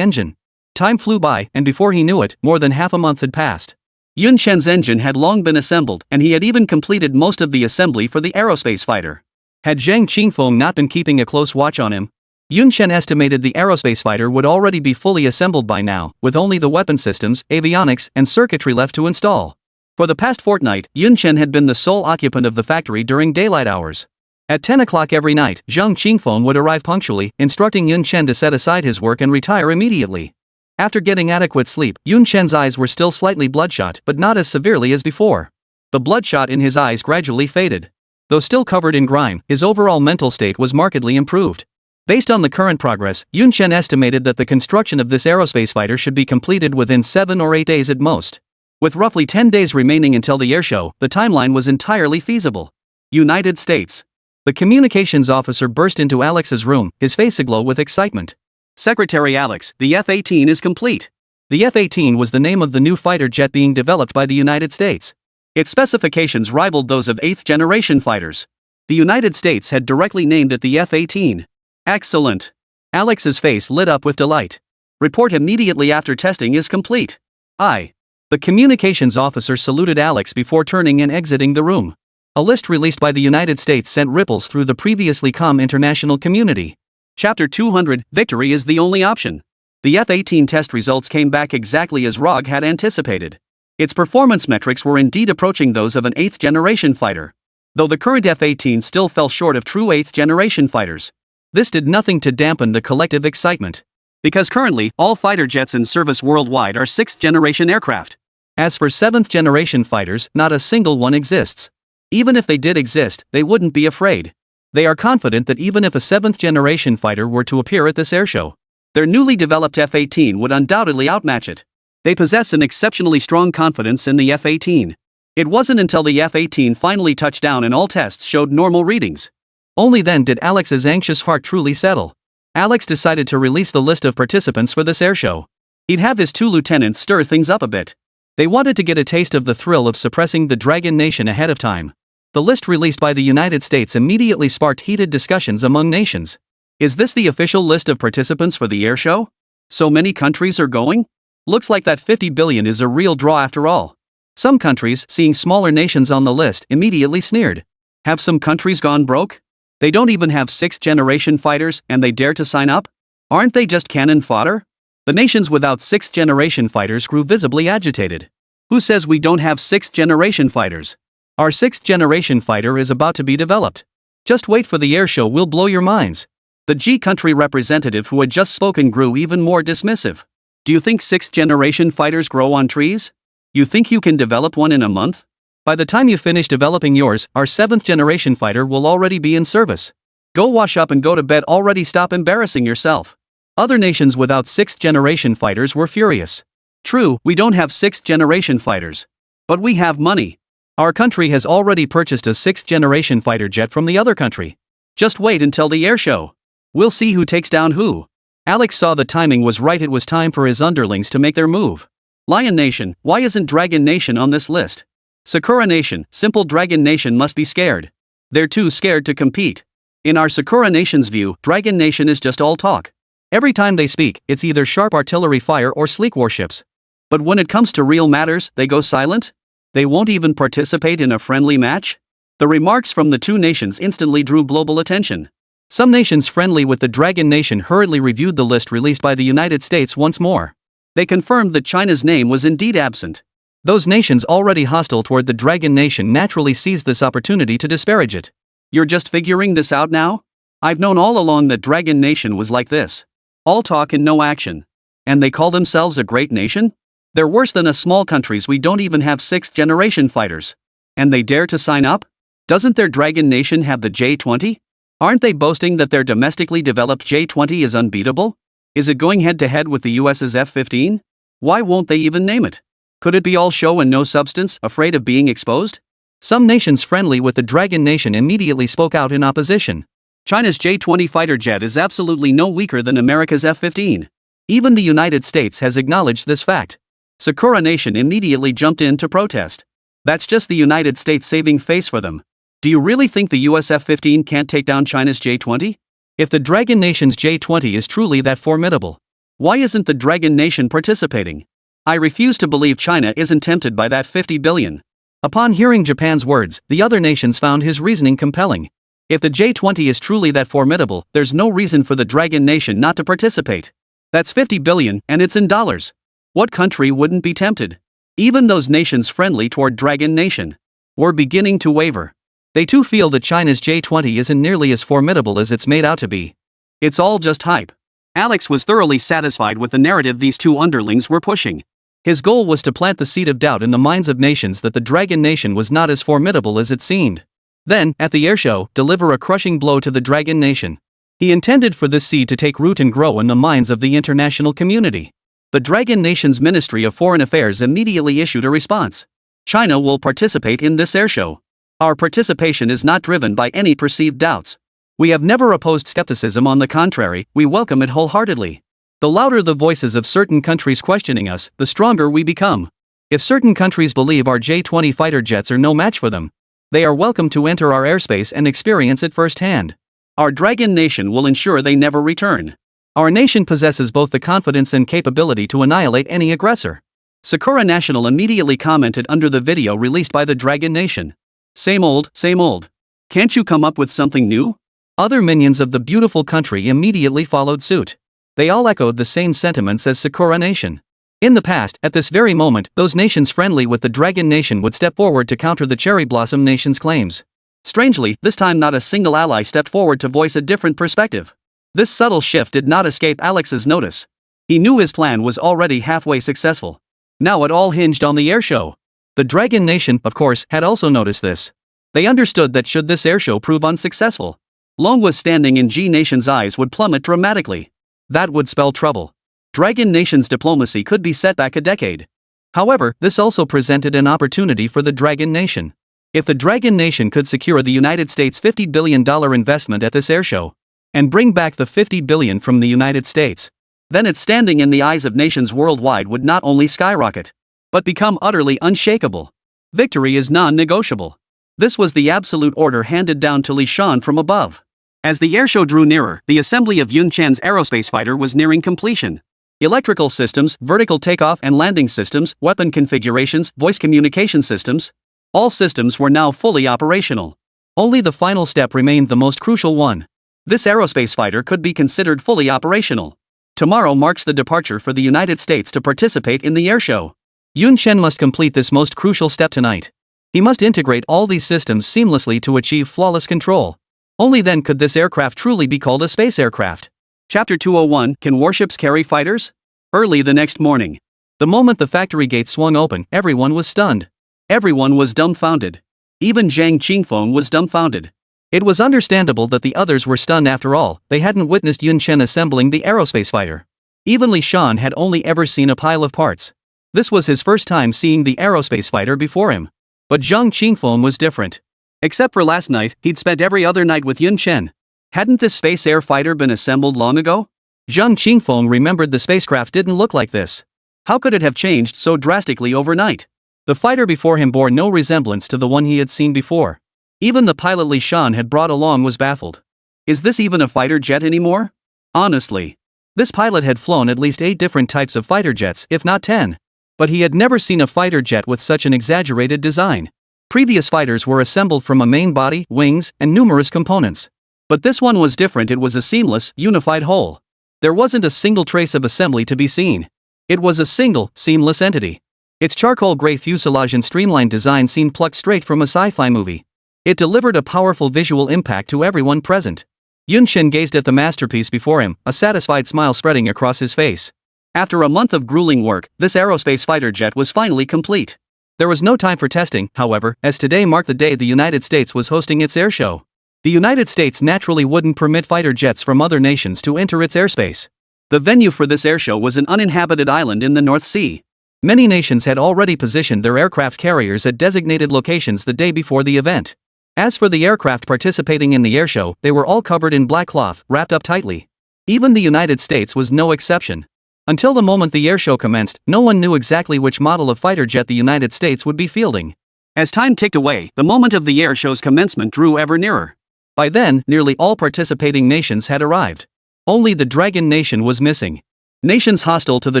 engine. Time flew by, and before he knew it, more than half a month had passed. Yun Chen's engine had long been assembled, and he had even completed most of the assembly for the aerospace fighter. Had Zhang Qingfeng not been keeping a close watch on him, Yun Chen estimated the aerospace fighter would already be fully assembled by now, with only the weapon systems, avionics, and circuitry left to install. For the past fortnight, Yun Chen had been the sole occupant of the factory during daylight hours. At 10 o'clock every night, Zhang Qingfeng would arrive punctually, instructing Yun Chen to set aside his work and retire immediately. After getting adequate sleep, Yun Chen's eyes were still slightly bloodshot, but not as severely as before. The bloodshot in his eyes gradually faded. Though still covered in grime, his overall mental state was markedly improved. Based on the current progress, Yun Chen estimated that the construction of this aerospace fighter should be completed within 7 or 8 days at most. With roughly 10 days remaining until the airshow, the timeline was entirely feasible. United States. The communications officer burst into Alex's room, his face aglow with excitement. "Secretary Alex, the F-18 is complete." The F-18 was the name of the new fighter jet being developed by the United States. Its specifications rivaled those of 8th-generation fighters. The United States had directly named it the F-18. "Excellent." Alex's face lit up with delight. "Report immediately after testing is complete." "Aye." The communications officer saluted Alex before turning and exiting the room. A list released by the United States sent ripples through the previously calm international community. Chapter 200, Victory is the only option. The F-18 test results came back exactly as ROG had anticipated. Its performance metrics were indeed approaching those of an 8th-generation fighter. Though the current F-18 still fell short of true 8th-generation fighters. This did nothing to dampen the collective excitement. Because currently, all fighter jets in service worldwide are 6th-generation aircraft. As for 7th-generation fighters, not a single one exists. Even if they did exist, they wouldn't be afraid. They are confident that even if a 7th-generation fighter were to appear at this airshow, their newly developed F-18 would undoubtedly outmatch it. They possess an exceptionally strong confidence in the F-18. It wasn't until the F-18 finally touched down and all tests showed normal readings. Only then did Alex's anxious heart truly settle. Alex decided to release the list of participants for this airshow. He'd have his 2 lieutenants stir things up a bit. They wanted to get a taste of the thrill of suppressing the Dragon Nation ahead of time. The list released by the United States immediately sparked heated discussions among nations. Is this the official list of participants for the airshow? So many countries are going? Looks like that 50 billion is a real draw after all. Some countries, seeing smaller nations on the list, immediately sneered. Have some countries gone broke? They don't even have 6th-generation fighters and they dare to sign up? Aren't they just cannon fodder? The nations without 6th-generation fighters grew visibly agitated. Who says we don't have 6th-generation fighters? Our 6th-generation fighter is about to be developed. Just wait for the airshow, will blow your minds. The G country representative who had just spoken grew even more dismissive. Do you think 6th-generation fighters grow on trees? You think you can develop one in a month? By the time you finish developing yours, our 7th-generation fighter will already be in service. Go wash up and go to bed already, stop embarrassing yourself. Other nations without 6th-generation fighters were furious. True, we don't have 6th-generation fighters. But we have money. Our country has already purchased a 6th-generation fighter jet from the other country. Just wait until the airshow. We'll see who takes down who. Alex saw the timing was right. It was time for his underlings to make their move. Lion Nation, why isn't Dragon Nation on this list? Sakura Nation, Simple Dragon Nation must be scared. They're too scared to compete. In our Sakura Nation's view, Dragon Nation is just all talk. Every time they speak, it's either sharp artillery fire or sleek warships. But when it comes to real matters, they go silent? They won't even participate in a friendly match? The remarks from the two nations instantly drew global attention. Some nations friendly with the Dragon Nation hurriedly reviewed the list released by the United States once more. They confirmed that China's name was indeed absent. Those nations already hostile toward the Dragon Nation naturally seized this opportunity to disparage it. You're just figuring this out now? I've known all along that Dragon Nation was like this. All talk and no action. And they call themselves a great nation? They're worse than us small countries. We don't even have 6th-generation fighters. And they dare to sign up? Doesn't their Dragon Nation have the J-20? Aren't they boasting that their domestically developed J-20 is unbeatable? Is it going head-to-head with the US's F-15? Why won't they even name it? Could it be all show and no substance, afraid of being exposed? Some nations friendly with the Dragon Nation immediately spoke out in opposition. China's J-20 fighter jet is absolutely no weaker than America's F-15. Even the United States has acknowledged this fact. Sakura Nation immediately jumped in to protest. That's just the United States saving face for them. Do you really think the US F-15 can't take down China's J-20? If the Dragon Nation's J-20 is truly that formidable, why isn't the Dragon Nation participating? I refuse to believe China isn't tempted by that 50 billion. Upon hearing Japan's words, the other nations found his reasoning compelling. If the J-20 is truly that formidable, there's no reason for the Dragon Nation not to participate. That's 50 billion, and it's in dollars. What country wouldn't be tempted? Even those nations friendly toward Dragon Nation were beginning to waver. They too feel that China's J-20 isn't nearly as formidable as it's made out to be. It's all just hype. Alex was thoroughly satisfied with the narrative these two underlings were pushing. His goal was to plant the seed of doubt in the minds of nations that the Dragon Nation was not as formidable as it seemed. Then, at the airshow, deliver a crushing blow to the Dragon Nation. He intended for this seed to take root and grow in the minds of the international community. The Dragon Nation's Ministry of Foreign Affairs immediately issued a response. China will participate in this airshow. Our participation is not driven by any perceived doubts. We have never opposed skepticism. On the contrary, we welcome it wholeheartedly. The louder the voices of certain countries questioning us, the stronger we become. If certain countries believe our J-20 fighter jets are no match for them, they are welcome to enter our airspace and experience it firsthand. Our Dragon Nation will ensure they never return. Our nation possesses both the confidence and capability to annihilate any aggressor. Sakura National immediately commented under the video released by the Dragon Nation. Same old, same old. Can't you come up with something new? Other minions of the beautiful country immediately followed suit. They all echoed the same sentiments as Sakura Nation. In the past, at this very moment, those nations friendly with the Dragon Nation would step forward to counter the Cherry Blossom Nation's claims. Strangely, this time not a single ally stepped forward to voice a different perspective. This subtle shift did not escape Alex's notice. He knew his plan was already halfway successful. Now it all hinged on the airshow. The Dragon Nation, of course, had also noticed this. They understood that should this airshow prove unsuccessful, Longwa's standing in G Nation's eyes would plummet dramatically. That would spell trouble. Dragon Nation's diplomacy could be set back a decade. However, this also presented an opportunity for the Dragon Nation. If the Dragon Nation could secure the United States' $50 billion investment at this airshow, and bring back the $50 billion from the United States, then its standing in the eyes of nations worldwide would not only skyrocket, but become utterly unshakable. Victory is non-negotiable. This was the absolute order handed down to Li Shan from above. As the airshow drew nearer, the assembly of Yun Chen's aerospace fighter was nearing completion. Electrical systems, vertical takeoff and landing systems, weapon configurations, voice communication systems. All systems were now fully operational. Only the final step remained the most crucial one. This aerospace fighter could be considered fully operational. Tomorrow marks the departure for the United States to participate in the airshow. Yun Chen must complete this most crucial step tonight. He must integrate all these systems seamlessly to achieve flawless control. Only then could this aircraft truly be called a space aircraft. Chapter 201, Can Warships Carry Fighters? Early the next morning. The moment the factory gates swung open, everyone was stunned. Everyone was dumbfounded. Even Zhang Qingfeng was dumbfounded. It was understandable that the others were stunned. After all, they hadn't witnessed Yun Chen assembling the aerospace fighter. Even Li Shan had only ever seen a pile of parts. This was his first time seeing the aerospace fighter before him. But Zhang Qingfeng was different. Except for last night, he'd spent every other night with Yun Chen. Hadn't this space air fighter been assembled long ago? Zhang Qingfeng remembered the spacecraft didn't look like this. How could it have changed so drastically overnight? The fighter before him bore no resemblance to the one he had seen before. Even the pilot Li Shan had brought along was baffled. Is this even a fighter jet anymore? Honestly. This pilot had flown at least 8 different types of fighter jets, if not 10. But he had never seen a fighter jet with such an exaggerated design. Previous fighters were assembled from a main body, wings, and numerous components. But this one was different. It was a seamless, unified whole. There wasn't a single trace of assembly to be seen. It was a single, seamless entity. Its charcoal gray fuselage and streamlined design seemed plucked straight from a sci-fi movie. It delivered a powerful visual impact to everyone present. Yun Chen gazed at the masterpiece before him, a satisfied smile spreading across his face. After a month of grueling work, this aerospace fighter jet was finally complete. There was no time for testing, however, as today marked the day the United States was hosting its air show. The United States naturally wouldn't permit fighter jets from other nations to enter its airspace. The venue for this airshow was an uninhabited island in the North Sea. Many nations had already positioned their aircraft carriers at designated locations the day before the event. As for the aircraft participating in the airshow, they were all covered in black cloth, wrapped up tightly. Even the United States was no exception. Until the moment the airshow commenced, no one knew exactly which model of fighter jet the United States would be fielding. As time ticked away, the moment of the airshow's commencement drew ever nearer. By then, nearly all participating nations had arrived. Only the Dragon Nation was missing. Nations hostile to the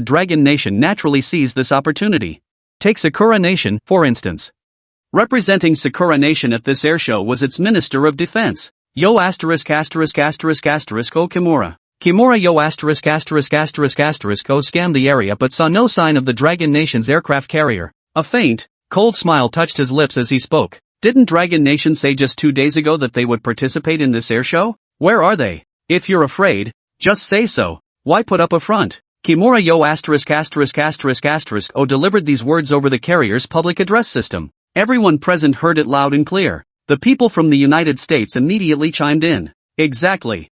Dragon Nation naturally seized this opportunity. Take Sakura Nation, for instance. Representing Sakura Nation at this airshow was its Minister of Defense. Yo ******** O Kimura. Kimura yo ******* O scanned the area but saw no sign of the Dragon Nation's aircraft carrier. A faint, cold smile touched his lips as he spoke. Didn't Dragon Nation say just 2 days ago that they would participate in this airshow? Where are they? If you're afraid, just say so. Why put up a front? Kimura yo ****** O delivered these words over the carrier's public address system. Everyone present heard it loud and clear. The people from the United States immediately chimed in. Exactly.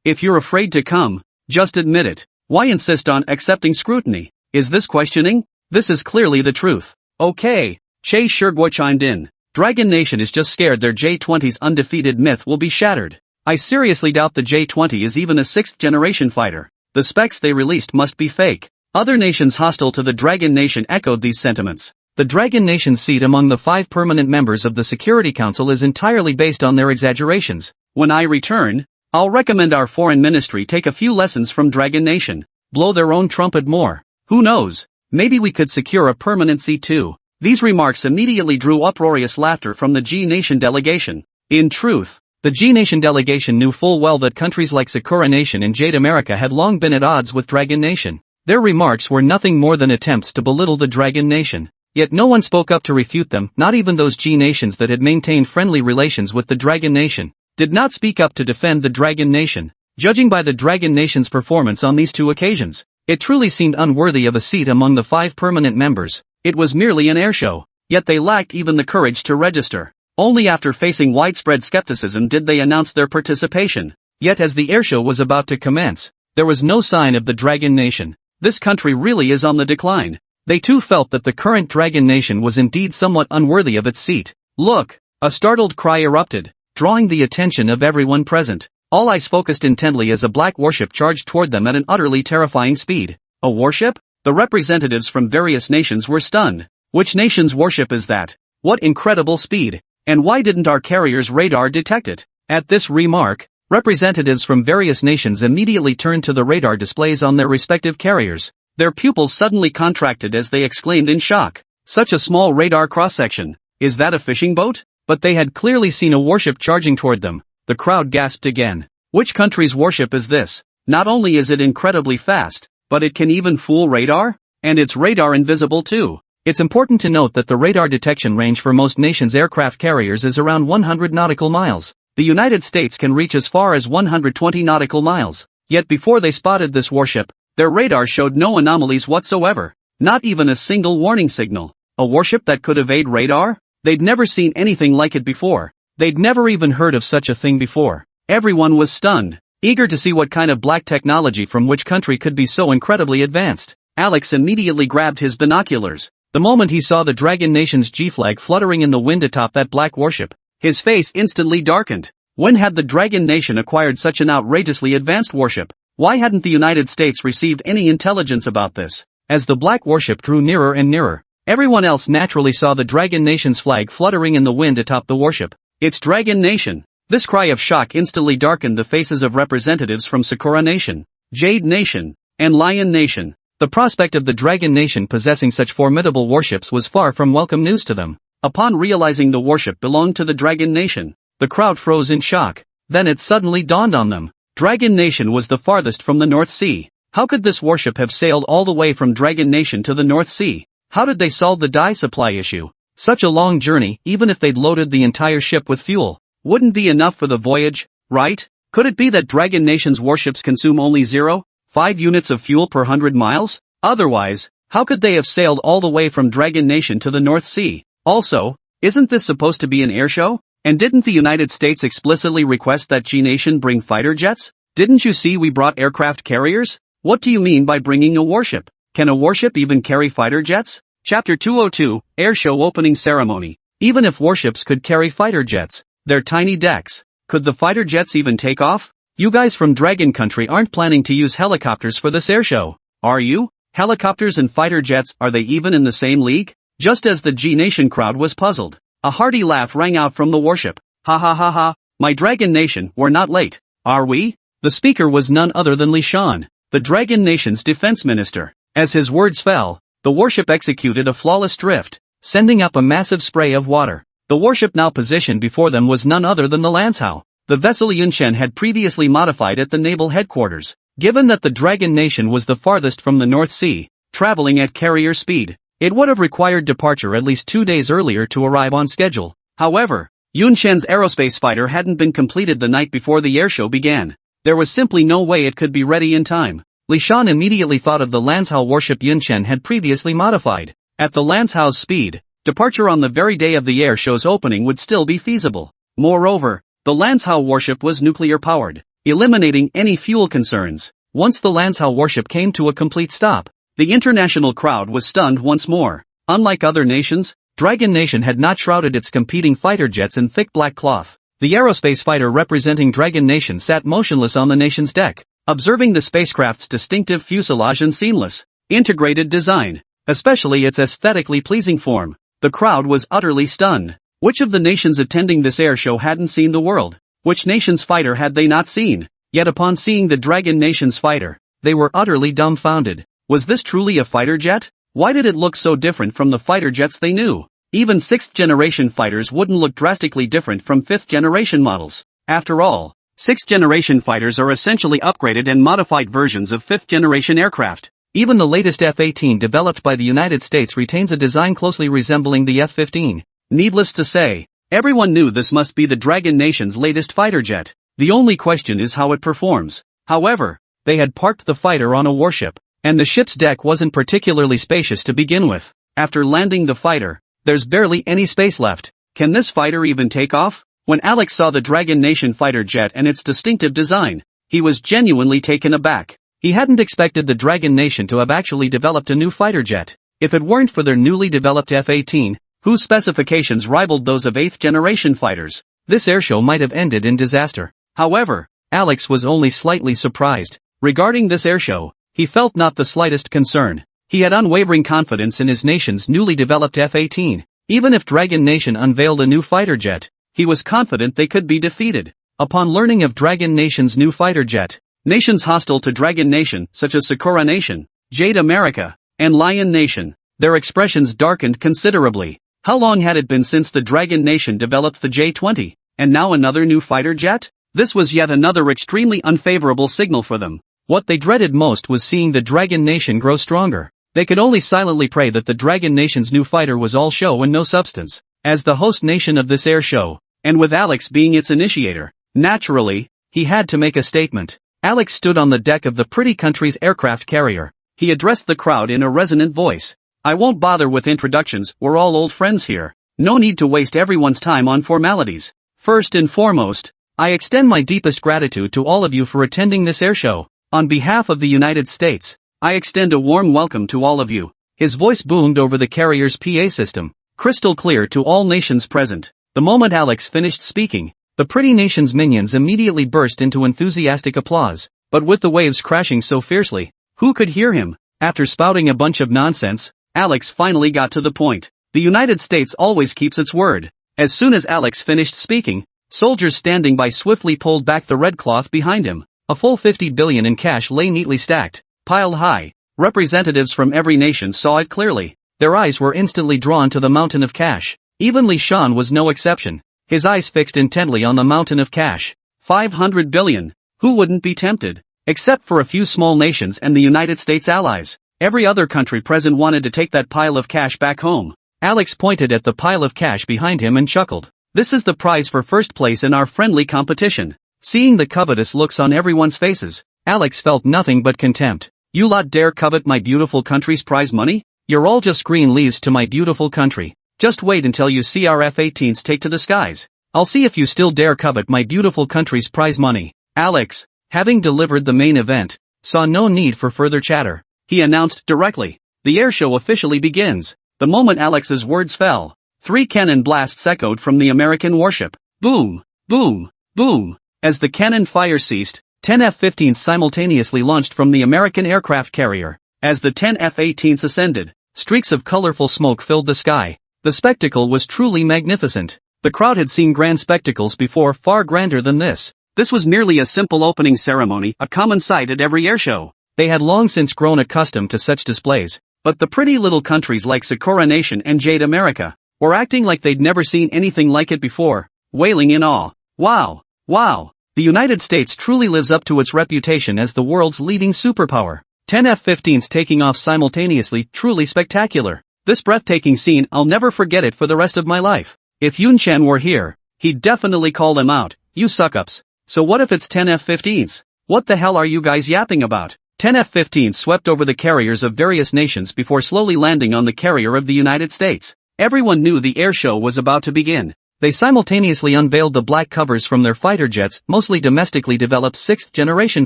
If you're afraid to come, just admit it. Why insist on accepting scrutiny? Is this questioning? This is clearly the truth. Okay. Che Shirguo chimed in. Dragon Nation is just scared their J-20's undefeated myth will be shattered. I seriously doubt the J-20 is even a 6th-generation fighter. The specs they released must be fake. Other nations hostile to the Dragon Nation echoed these sentiments. The Dragon Nation's seat among the 5 permanent members of the Security Council is entirely based on their exaggerations. When I return, I'll recommend our foreign ministry take a few lessons from Dragon Nation. Blow their own trumpet more. Who knows? Maybe we could secure a permanent seat too. These remarks immediately drew uproarious laughter from the G-Nation delegation. In truth, the G-Nation delegation knew full well that countries like Sakura Nation and Jade America had long been at odds with Dragon Nation. Their remarks were nothing more than attempts to belittle the Dragon Nation. Yet no one spoke up to refute them, not even those G-Nations that had maintained friendly relations with the Dragon Nation, did not speak up to defend the Dragon Nation. Judging by the Dragon Nation's performance on these 2 occasions, it truly seemed unworthy of a seat among the 5 permanent members. It was merely an airshow, yet they lacked even the courage to register. Only after facing widespread skepticism did they announce their participation. Yet as the airshow was about to commence, there was no sign of the Dragon Nation. This country really is on the decline. They too felt that the current Dragon Nation was indeed somewhat unworthy of its seat. Look! A startled cry erupted, drawing the attention of everyone present. All eyes focused intently as a black warship charged toward them at an utterly terrifying speed. A warship? The representatives from various nations were stunned. Which nation's warship is that? What incredible speed! And why didn't our carrier's radar detect it? At this remark, representatives from various nations immediately turned to the radar displays on their respective carriers. Their pupils suddenly contracted as they exclaimed in shock. Such a small radar cross-section. Is that a fishing boat? But they had clearly seen a warship charging toward them. The crowd gasped again. Which country's warship is this? Not only is it incredibly fast, but it can even fool radar? And its radar invisible too. It's important to note that the radar detection range for most nations' aircraft carriers is around 100 nautical miles. The United States can reach as far as 120 nautical miles. Yet before they spotted this warship, their radar showed no anomalies whatsoever. Not even a single warning signal. A warship that could evade radar? They'd never seen anything like it before. They'd never even heard of such a thing before. Everyone was stunned, eager to see what kind of black technology from which country could be so incredibly advanced. Alex immediately grabbed his binoculars. The moment he saw the Dragon Nation's G-flag fluttering in the wind atop that black warship, his face instantly darkened. When had the Dragon Nation acquired such an outrageously advanced warship? Why hadn't the United States received any intelligence about this? As the black warship drew nearer and nearer, everyone else naturally saw the Dragon Nation's flag fluttering in the wind atop the warship. It's Dragon Nation! This cry of shock instantly darkened the faces of representatives from Sakura Nation, Jade Nation, and Lion Nation. The prospect of the Dragon Nation possessing such formidable warships was far from welcome news to them. Upon realizing the warship belonged to the Dragon Nation, the crowd froze in shock. Then it suddenly dawned on them. Dragon Nation was the farthest from the North Sea. How could this warship have sailed all the way from Dragon Nation to the North Sea? How did they solve the dye supply issue? Such a long journey, even if they'd loaded the entire ship with fuel, wouldn't be enough for the voyage, right? Could it be that Dragon Nation's warships consume only 0.5 units of fuel per 100 miles? Otherwise, how could they have sailed all the way from Dragon Nation to the North Sea? Also, isn't this supposed to be an airshow? And didn't the United States explicitly request that G-Nation bring fighter jets? Didn't you see we brought aircraft carriers? What do you mean by bringing a warship? Can a warship even carry fighter jets? Chapter 202, Airshow Opening Ceremony. Even if warships could carry fighter jets, their tiny decks, could the fighter jets even take off? You guys from Dragon Country aren't planning to use helicopters for this airshow, are you? Helicopters and fighter jets, are they even in the same league? Just as the G-Nation crowd was puzzled, a hearty laugh rang out from the warship. Ha ha ha ha, my Dragon Nation, we're not late, are we? The speaker was none other than Li Shan, the Dragon Nation's defense minister. As his words fell, the warship executed a flawless drift, sending up a massive spray of water. The warship now positioned before them was none other than the Lanzhou, the vessel Yun Chen had previously modified at the naval headquarters. Given that the Dragon Nation was the farthest from the North Sea, traveling at carrier speed, it would have required departure at least 2 days earlier to arrive on schedule. However, Yun Chen's aerospace fighter hadn't been completed the night before the airshow began. There was simply no way it could be ready in time. Li Shan immediately thought of the Lanzhou warship Yun Chen had previously modified. At the Lanzhou's speed, departure on the very day of the airshow's opening would still be feasible. Moreover, the Lanzhou warship was nuclear-powered, eliminating any fuel concerns. Once the Lanzhou warship came to a complete stop, the international crowd was stunned once more. Unlike other nations, Dragon Nation had not shrouded its competing fighter jets in thick black cloth. The aerospace fighter representing Dragon Nation sat motionless on the nation's deck, observing the spacecraft's distinctive fuselage and seamless, integrated design, especially its aesthetically pleasing form. The crowd was utterly stunned. Which of the nations attending this airshow hadn't seen the world? Which nation's fighter had they not seen? Yet upon seeing the Dragon Nation's fighter, they were utterly dumbfounded. Was this truly a fighter jet? Why did it look so different from the fighter jets they knew? Even 6th-generation fighters wouldn't look drastically different from 5th-generation models. After all, 6th-generation fighters are essentially upgraded and modified versions of 5th-generation aircraft. Even the latest F-18 developed by the United States retains a design closely resembling the F-15. Needless to say, everyone knew this must be the Dragon Nation's latest fighter jet. The only question is how it performs. However, they had parked the fighter on a warship, and the ship's deck wasn't particularly spacious to begin with. After landing the fighter, there's barely any space left. Can this fighter even take off? When Alex saw the Dragon Nation fighter jet and its distinctive design, he was genuinely taken aback. He hadn't expected the Dragon Nation to have actually developed a new fighter jet. If it weren't for their newly developed F-18, whose specifications rivaled those of 8th-generation fighters, this airshow might have ended in disaster. However, Alex was only slightly surprised. Regarding this airshow, he felt not the slightest concern. He had unwavering confidence in his nation's newly developed F-18. Even if Dragon Nation unveiled a new fighter jet, he was confident they could be defeated. Upon learning of Dragon Nation's new fighter jet, nations hostile to Dragon Nation, such as Sakura Nation, Jade America, and Lion Nation, their expressions darkened considerably. How long had it been since the Dragon Nation developed the J-20, and now another new fighter jet? This was yet another extremely unfavorable signal for them. What they dreaded most was seeing the Dragon Nation grow stronger. They could only silently pray that the Dragon Nation's new fighter was all show and no substance. As the host nation of this air show, and with Alex being its initiator, naturally, he had to make a statement. Alex stood on the deck of the pretty country's aircraft carrier. He addressed the crowd in a resonant voice. I won't bother with introductions, we're all old friends here. No need to waste everyone's time on formalities. First and foremost, I extend my deepest gratitude to all of you for attending this airshow. On behalf of the United States, I extend a warm welcome to all of you. His voice boomed over the carrier's PA system, crystal clear to all nations present. The moment Alex finished speaking, the pretty nation's minions immediately burst into enthusiastic applause. But with the waves crashing so fiercely, who could hear him? After spouting a bunch of nonsense, Alex finally got to the point. The United States always keeps its word. As soon as Alex finished speaking, soldiers standing by swiftly pulled back the red cloth behind him. A full 50 billion in cash lay neatly stacked, piled high. Representatives from every nation saw it clearly. Their eyes were instantly drawn to the mountain of cash. Even Li Shan was no exception, his eyes fixed intently on the mountain of cash. 500 billion. Who wouldn't be tempted? Except for a few small nations and the United States allies. Every other country present wanted to take that pile of cash back home. Alex pointed at the pile of cash behind him and chuckled. This is the prize for first place in our friendly competition. Seeing the covetous looks on everyone's faces, Alex felt nothing but contempt. You lot dare covet my beautiful country's prize money? You're all just green leaves to my beautiful country. Just wait until you see our F-18s take to the skies. I'll see if you still dare covet my beautiful country's prize money. Alex, having delivered the main event, saw no need for further chatter. He announced directly. The air show officially begins. The moment Alex's words fell, 3 cannon blasts echoed from the American warship. Boom, boom, boom. As the cannon fire ceased, 10 F-15s simultaneously launched from the American aircraft carrier. As the 10 F-18s ascended, streaks of colorful smoke filled the sky. The spectacle was truly magnificent. The crowd had seen grand spectacles before, far grander than this. This was merely a simple opening ceremony, a common sight at every airshow. They had long since grown accustomed to such displays, but the pretty little countries like Sakura Nation and Jade America were acting like they'd never seen anything like it before, wailing in awe. Wow, wow, the United States truly lives up to its reputation as the world's leading superpower. 10 F-15s taking off simultaneously, truly spectacular. This breathtaking scene, I'll never forget it for the rest of my life. If Yun Chen were here, he'd definitely call them out. You suck-ups. So what if it's 10 F-15s? What the hell are you guys yapping about? 10 F-15s swept over the carriers of various nations before slowly landing on the carrier of the United States. Everyone knew the air show was about to begin. They simultaneously unveiled the black covers from their fighter jets, mostly domestically developed 6th-generation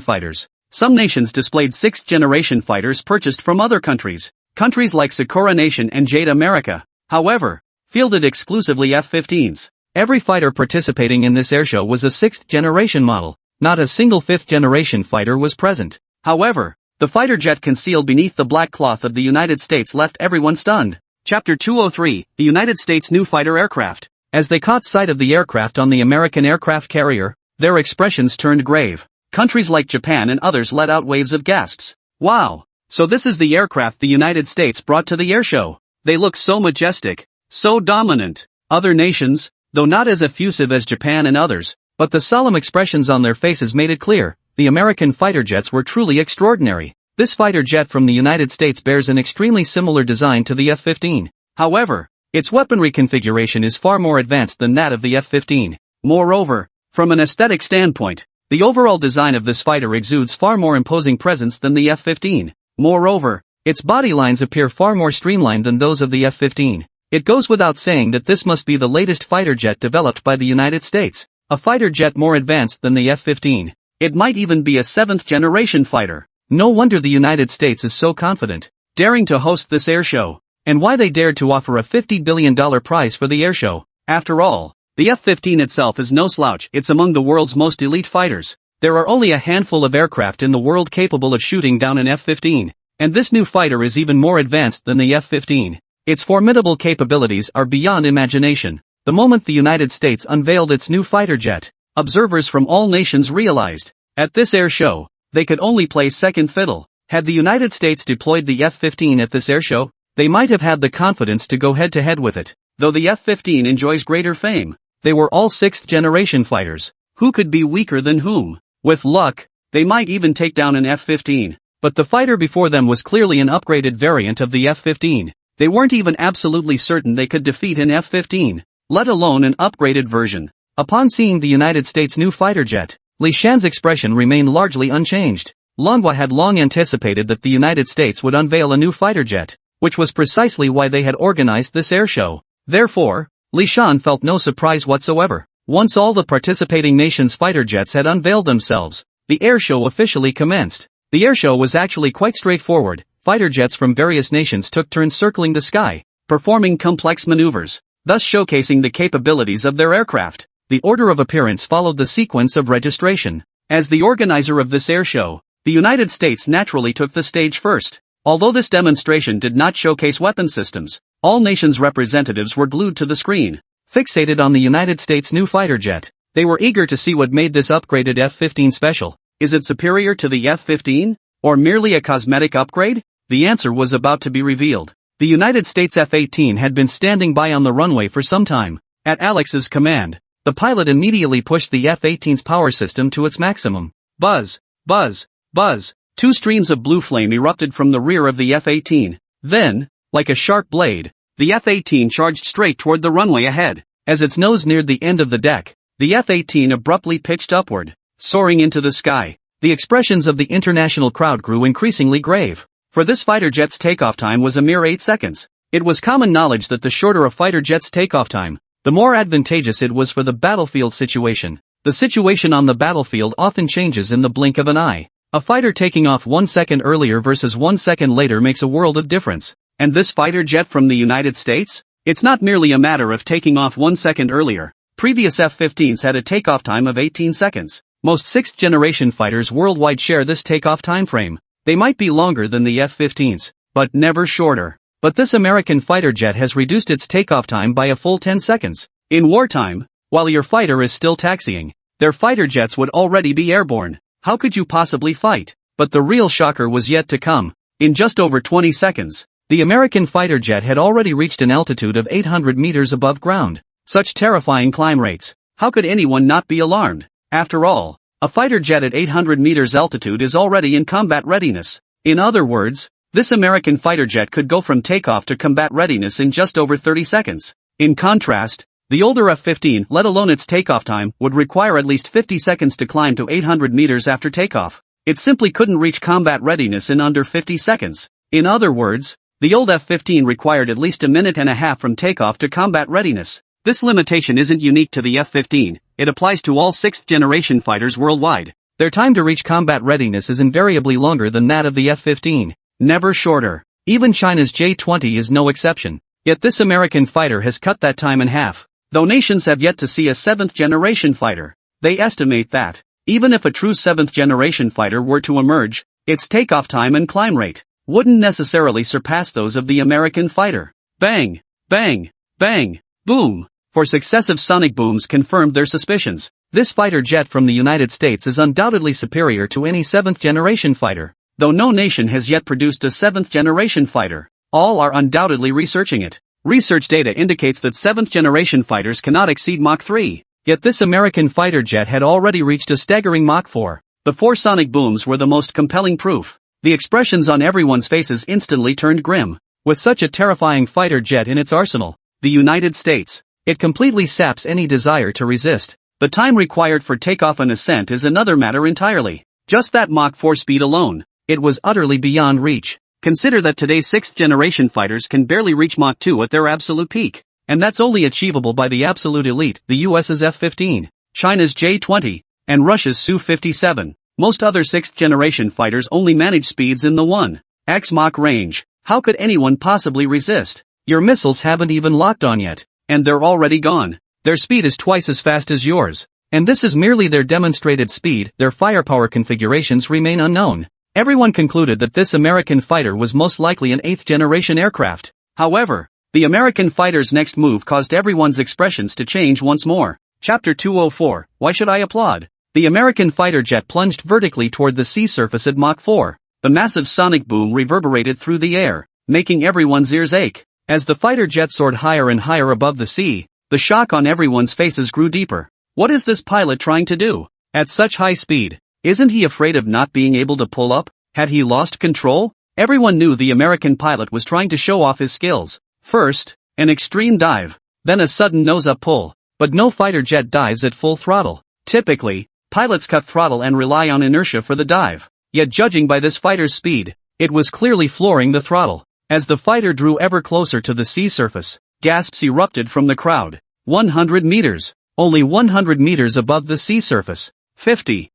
fighters. Some nations displayed 6th-generation fighters purchased from other countries. Countries like Sakura Nation and Jade America, however, fielded exclusively F-15s. Every fighter participating in this airshow was a 6th-generation model. Not a single 5th-generation fighter was present. However, the fighter jet concealed beneath the black cloth of the United States left everyone stunned. Chapter 203, the United States' new fighter aircraft. As they caught sight of the aircraft on the American aircraft carrier, their expressions turned grave. Countries like Japan and others let out waves of gasps. Wow! So this is the aircraft the United States brought to the airshow. They look so majestic, so dominant. Other nations, though not as effusive as Japan and others, but the solemn expressions on their faces made it clear, the American fighter jets were truly extraordinary. This fighter jet from the United States bears an extremely similar design to the F-15. However, its weaponry configuration is far more advanced than that of the F-15. Moreover, from an aesthetic standpoint, the overall design of this fighter exudes far more imposing presence than the F-15. Moreover, its body lines appear far more streamlined than those of the F-15. It goes without saying that this must be the latest fighter jet developed by the United States, a fighter jet more advanced than the F-15. It might even be a 7th-generation fighter. No wonder the United States is so confident, daring to host this airshow, and why they dared to offer a $50 billion prize for the airshow. After all, the F-15 itself is no slouch. It's among the world's most elite fighters. There are only a handful of aircraft in the world capable of shooting down an F-15, and this new fighter is even more advanced than the F-15. Its formidable capabilities are beyond imagination. The moment the United States unveiled its new fighter jet, observers from all nations realized, at this air show, they could only play second fiddle. Had the United States deployed the F-15 at this air show, they might have had the confidence to go head-to-head with it. Though the F-15 enjoys greater fame, they were all 6th-generation fighters. Who could be weaker than whom? With luck, they might even take down an F-15. But the fighter before them was clearly an upgraded variant of the F-15. They weren't even absolutely certain they could defeat an F-15, let alone an upgraded version. Upon seeing the United States' new fighter jet, Li Shan's expression remained largely unchanged. Lanhua had long anticipated that the United States would unveil a new fighter jet, which was precisely why they had organized this air show. Therefore, Li Shan felt no surprise whatsoever. Once all the participating nations' fighter jets had unveiled themselves, the air show officially commenced. The air show was actually quite straightforward. Fighter jets from various nations took turns circling the sky, performing complex maneuvers, thus showcasing the capabilities of their aircraft. The order of appearance followed the sequence of registration. As the organizer of this air show, the United States naturally took the stage first. Although this demonstration did not showcase weapon systems, all nations' representatives were glued to the screen, fixated on the United States' new fighter jet. They were eager to see what made this upgraded F-15 special. Is it superior to the F-15? Or merely a cosmetic upgrade? The answer was about to be revealed. The United States F-18 had been standing by on the runway for some time. At Alex's command, the pilot immediately pushed the F-18's power system to its maximum. Buzz, buzz, buzz. 2 streams of blue flame erupted from the rear of the F-18. Then, like a sharp blade, the F-18 charged straight toward the runway ahead. As its nose neared the end of the deck, the F-18 abruptly pitched upward, soaring into the sky. The expressions of the international crowd grew increasingly grave. For this fighter jet's takeoff time was a mere 8 seconds. It was common knowledge that the shorter a fighter jet's takeoff time, the more advantageous it was for the battlefield situation. The situation on the battlefield often changes in the blink of an eye. A fighter taking off 1 second earlier versus 1 second later makes a world of difference. And this fighter jet from the United States? It's not merely a matter of taking off 1 second earlier. Previous F-15s had a takeoff time of 18 seconds. Most 6th generation fighters worldwide share this takeoff time frame. They might be longer than the F-15s, but never shorter. But this American fighter jet has reduced its takeoff time by a full 10 seconds. In wartime, while your fighter is still taxiing, their fighter jets would already be airborne. How could you possibly fight? But the real shocker was yet to come. In just over 20 seconds, the American fighter jet had already reached an altitude of 800 meters above ground. Such terrifying climb rates. How could anyone not be alarmed? After all, a fighter jet at 800 meters altitude is already in combat readiness. In other words, this American fighter jet could go from takeoff to combat readiness in just over 30 seconds. In contrast, the older F-15, let alone its takeoff time, would require at least 50 seconds to climb to 800 meters after takeoff. It simply couldn't reach combat readiness in under 50 seconds. In other words, the old F-15 required at least a minute and a half from takeoff to combat readiness. This limitation isn't unique to the F-15, it applies to all 6th generation fighters worldwide. Their time to reach combat readiness is invariably longer than that of the F-15, never shorter. Even China's J-20 is no exception. Yet this American fighter has cut that time in half. Though nations have yet to see a 7th generation fighter, they estimate that, even if a true 7th generation fighter were to emerge, its takeoff time and climb rate wouldn't necessarily surpass those of the American fighter. Bang, bang, bang, boom. For successive sonic booms confirmed their suspicions. This fighter jet from the United States is undoubtedly superior to any 7th generation fighter. Though no nation has yet produced a 7th generation fighter, all are undoubtedly researching it. Research data indicates that 7th generation fighters cannot exceed Mach 3. Yet this American fighter jet had already reached a staggering Mach 4. The 4 sonic booms were the most compelling proof. The expressions on everyone's faces instantly turned grim. With such a terrifying fighter jet in its arsenal, the United States, it completely saps any desire to resist. The time required for takeoff and ascent is another matter entirely. Just that Mach 4 speed alone, it was utterly beyond reach. Consider that today's 6th generation fighters can barely reach Mach 2 at their absolute peak. And that's only achievable by the absolute elite, the US's F-15, China's J-20, and Russia's Su-57. Most other 6th generation fighters only manage speeds in the 1x Mach range. How could anyone possibly resist? Your missiles haven't even locked on yet, and they're already gone. Their speed is twice as fast as yours. And this is merely their demonstrated speed, their firepower configurations remain unknown. Everyone concluded that this American fighter was most likely an 8th generation aircraft. However, the American fighter's next move caused everyone's expressions to change once more. Chapter 204, Why Should I Applaud? The American fighter jet plunged vertically toward the sea surface at Mach 4. The massive sonic boom reverberated through the air, making everyone's ears ache. As the fighter jet soared higher and higher above the sea, the shock on everyone's faces grew deeper. What is this pilot trying to do? At such high speed, isn't he afraid of not being able to pull up? Had he lost control? Everyone knew the American pilot was trying to show off his skills. First, an extreme dive, then a sudden nose-up pull. But no fighter jet dives at full throttle. Typically, pilots cut throttle and rely on inertia for the dive. Yet judging by this fighter's speed, it was clearly flooring the throttle. As the fighter drew ever closer to the sea surface, gasps erupted from the crowd. 100 meters. Only 100 meters above the sea surface. 50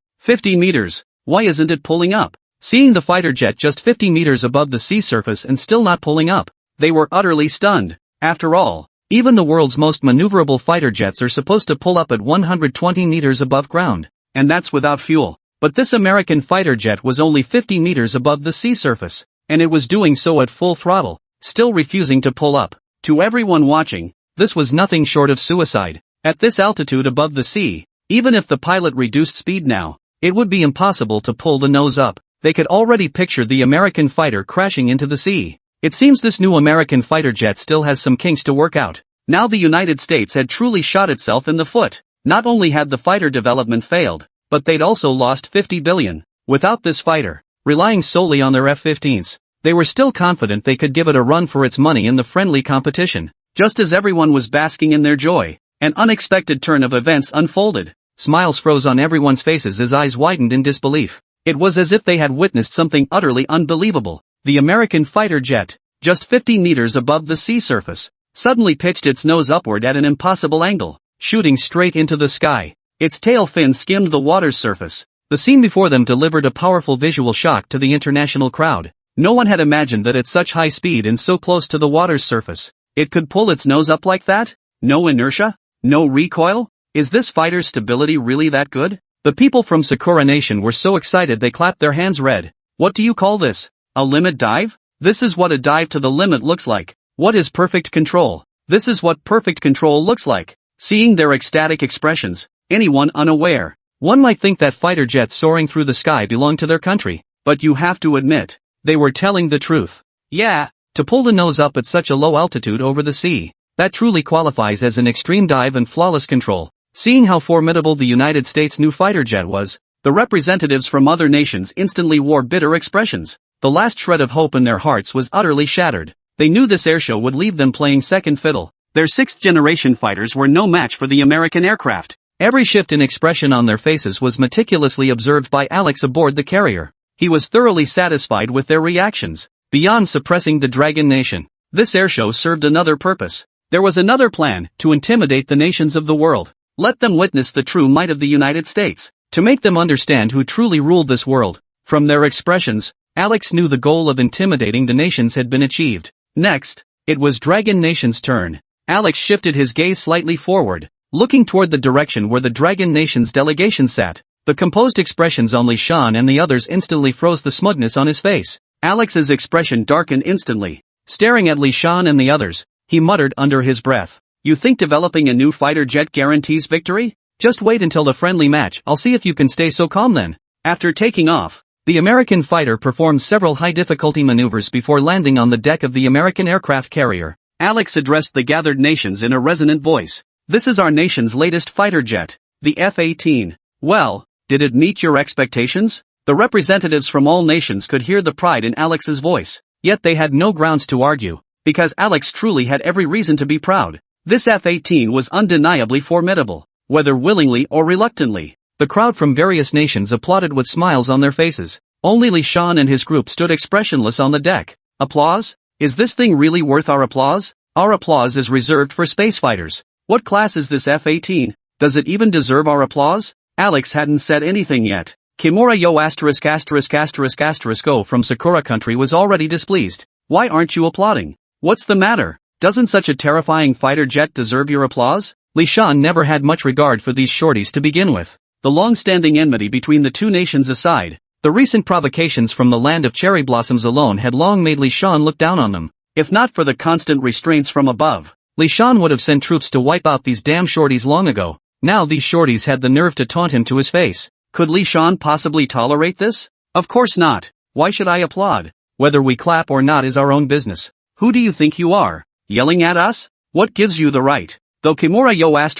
meters. Why isn't it pulling up? Seeing the fighter jet just 50 meters above the sea surface and still not pulling up, they were utterly stunned. After all, even the world's most maneuverable fighter jets are supposed to pull up at 120 meters above ground, and that's without fuel. But this American fighter jet was only 50 meters above the sea surface, and it was doing so at full throttle, still refusing to pull up. To everyone watching, this was nothing short of suicide. At this altitude above the sea, even if the pilot reduced speed now, it would be impossible to pull the nose up. They could already picture the American fighter crashing into the sea. It seems this new American fighter jet still has some kinks to work out. Now the United States had truly shot itself in the foot. Not only had the fighter development failed, but they'd also lost 50 billion. Without this fighter, relying solely on their F-15s, they were still confident they could give it a run for its money in the friendly competition. Just as everyone was basking in their joy, an unexpected turn of events unfolded. Smiles froze on everyone's faces as eyes widened in disbelief. It was as if they had witnessed something utterly unbelievable. The American fighter jet, just 50 meters above the sea surface, suddenly pitched its nose upward at an impossible angle, shooting straight into the sky. Its tail fin skimmed the water's surface. The scene before them delivered a powerful visual shock to the international crowd. No one had imagined that at such high speed and so close to the water's surface, it could pull its nose up like that? No inertia? No recoil? Is this fighter's stability really that good? The people from Sakura Nation were so excited they clapped their hands red. What do you call this? A limit dive? This is what a dive to the limit looks like. What is perfect control? This is what perfect control looks like. Seeing their ecstatic expressions, anyone unaware, one might think that fighter jets soaring through the sky belonged to their country. But you have to admit, they were telling the truth. Yeah, to pull the nose up at such a low altitude over the sea, that truly qualifies as an extreme dive and flawless control. Seeing how formidable the United States' new fighter jet was, the representatives from other nations instantly wore bitter expressions. The last shred of hope in their hearts was utterly shattered. They knew this airshow would leave them playing second fiddle. Their sixth-generation fighters were no match for the American aircraft. Every shift in expression on their faces was meticulously observed by Alex aboard the carrier. He was thoroughly satisfied with their reactions. Beyond suppressing the Dragon Nation, this airshow served another purpose. There was another plan: to intimidate the nations of the world. Let them witness the true might of the United States. To make them understand who truly ruled this world. From their expressions, Alex knew the goal of intimidating the nations had been achieved. Next, it was Dragon Nation's turn. Alex shifted his gaze slightly forward, looking toward the direction where the Dragon Nation's delegation sat. The composed expressions on Li Shan and the others instantly froze the smugness on his face. Alex's expression darkened instantly. Staring at Li Shan and the others, he muttered under his breath, "You think developing a new fighter jet guarantees victory? Just wait until the friendly match, I'll see if you can stay so calm then." After taking off, the American fighter performed several high-difficulty maneuvers before landing on the deck of the American aircraft carrier. Alex addressed the gathered nations in a resonant voice. "This is our nation's latest fighter jet, the F-18. Well, did it meet your expectations?" The representatives from all nations could hear the pride in Alex's voice. Yet they had no grounds to argue, because Alex truly had every reason to be proud. This F-18 was undeniably formidable, whether willingly or reluctantly. The crowd from various nations applauded with smiles on their faces. Only Li Shan and his group stood expressionless on the deck. Applause? Is this thing really worth our applause? Our applause is reserved for space fighters. What class is this F-18? Does it even deserve our applause? Alex hadn't said anything yet. Kimura yo ***** from Sakura country was already displeased. "Why aren't you applauding? What's the matter? Doesn't such a terrifying fighter jet deserve your applause?" Li Shan never had much regard for these shorties to begin with. The long-standing enmity between the two nations aside, the recent provocations from the land of cherry blossoms alone had long made Li Shan look down on them. If not for the constant restraints from above, Li Shan would have sent troops to wipe out these damn shorties long ago. Now these shorties had the nerve to taunt him to his face. Could Li Shan possibly tolerate this? Of course not. Why should I applaud? Whether we clap or not is our own business. Who do you think you are? Yelling at us? What gives you the right? Though Kimura yo *****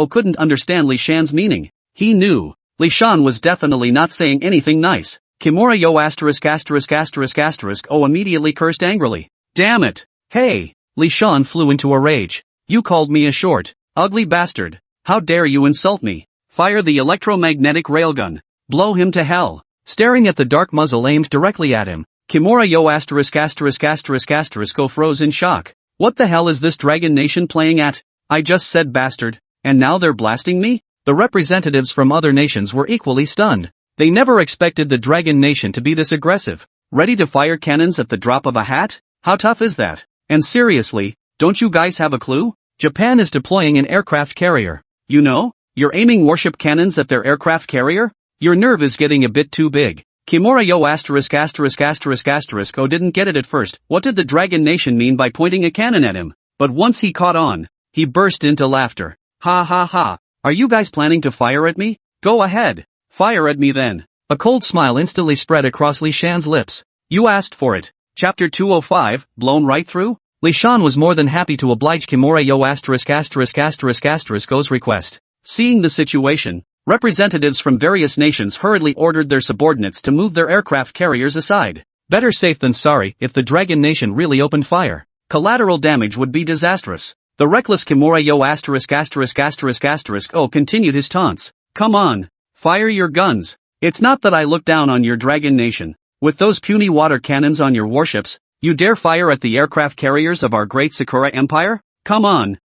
couldn't understand Li Shan's meaning, he knew Li Shan was definitely not saying anything nice. Kimura yo ***** immediately cursed angrily. "Damn it! Hey!" Li Shan flew into a rage. "You called me a short, ugly bastard. How dare you insult me? Fire the electromagnetic railgun. Blow him to hell." Staring at the dark muzzle aimed directly at him, Kimura yo ***** froze in shock. What the hell is this Dragon Nation playing at? I just said bastard, and now they're blasting me? The representatives from other nations were equally stunned. They never expected the Dragon Nation to be this aggressive. Ready to fire cannons at the drop of a hat? How tough is that? And seriously, don't you guys have a clue? Japan is deploying an aircraft carrier. You know, you're aiming warship cannons at their aircraft carrier? Your nerve is getting a bit too big. Kimura yo ***** didn't get it at first. What did the Dragon Nation mean by pointing a cannon at him? But once he caught on, he burst into laughter. "Ha ha ha, are you guys planning to fire at me? Go ahead, fire at me then." A cold smile instantly spread across Li Shan's lips. "You asked for it. Chapter 205, blown right through? Li Shan was more than happy to oblige Kimura Yo Go's request. Seeing the situation, representatives from various nations hurriedly ordered their subordinates to move their aircraft carriers aside. Better safe than sorry if the Dragon Nation really opened fire. Collateral damage would be disastrous. The reckless Kimura Yo continued his taunts. Come on, fire your guns. It's not that I look down on your Dragon Nation. With those puny water cannons on your warships, you dare fire at the aircraft carriers of our great Sakura Empire? Come on.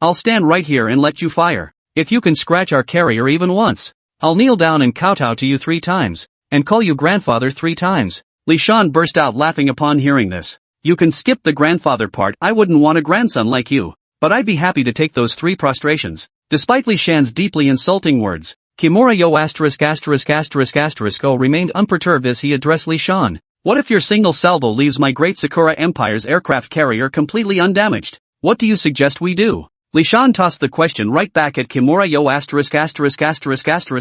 I'll stand right here and let you fire. If you can scratch our carrier even once, I'll kneel down and kowtow to you 3 times, and call you grandfather 3 times. Li Shan burst out laughing upon hearing this. You can skip the grandfather part. I wouldn't want a grandson like you, but I'd be happy to take those 3 prostrations. Despite Li Shan's deeply insulting words, Kimura Yo remained unperturbed as he addressed Li Shan. What if your single salvo leaves my great Sakura Empire's aircraft carrier completely undamaged? What do you suggest we do? Li Shan tossed the question right back at Kimura Yo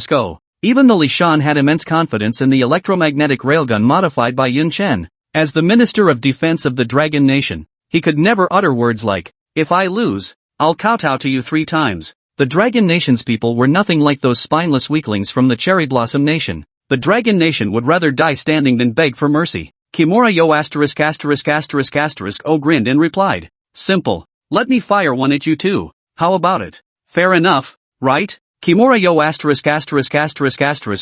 Go. Even though Li Shan had immense confidence in the electromagnetic railgun modified by Yun Chen, as the Minister of Defense of the Dragon Nation, he could never utter words like, if I lose, I'll kowtow to you 3 times. The Dragon Nation's people were nothing like those spineless weaklings from the Cherry Blossom Nation. The Dragon Nation would rather die standing than beg for mercy. Kimura Yo grinned and replied, simple. Let me fire one at you too. How about it? Fair enough, right? Kimura Yo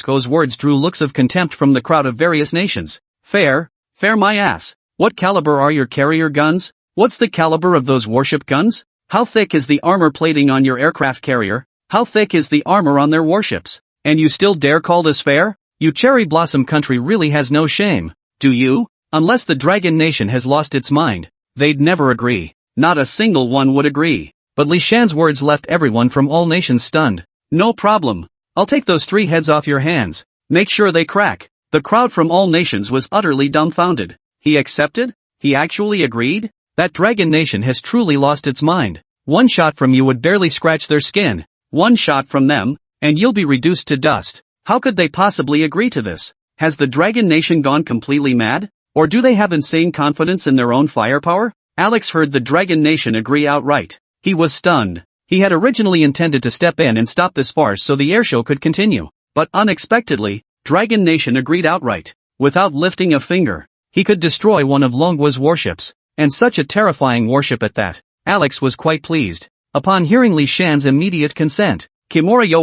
Go's words drew looks of contempt from the crowd of various nations. Fair my ass. What caliber are your carrier guns? What's the caliber of those warship guns? How thick is the armor plating on your aircraft carrier? How thick is the armor on their warships? And you still dare call this fair? You Cherry Blossom country really has no shame, do you? Unless the Dragon Nation has lost its mind, they'd never agree. Not a single one would agree. But Li Shan's words left everyone from all nations stunned. No problem. I'll take those 3 heads off your hands. Make sure they crack. The crowd from all nations was utterly dumbfounded. He accepted? He actually agreed? That Dragon Nation has truly lost its mind. 1 shot from you would barely scratch their skin. 1 shot from them, and you'll be reduced to dust. How could they possibly agree to this? Has the Dragon Nation gone completely mad? Or do they have insane confidence in their own firepower? Alex heard the Dragon Nation agree outright. He was stunned. He had originally intended to step in and stop this farce so the airshow could continue. But unexpectedly, Dragon Nation agreed outright. Without lifting a finger, he could destroy one of Longgua's warships. And such a terrifying warship at that. Alex was quite pleased. Upon hearing Li Shan's immediate consent, Kimura Yo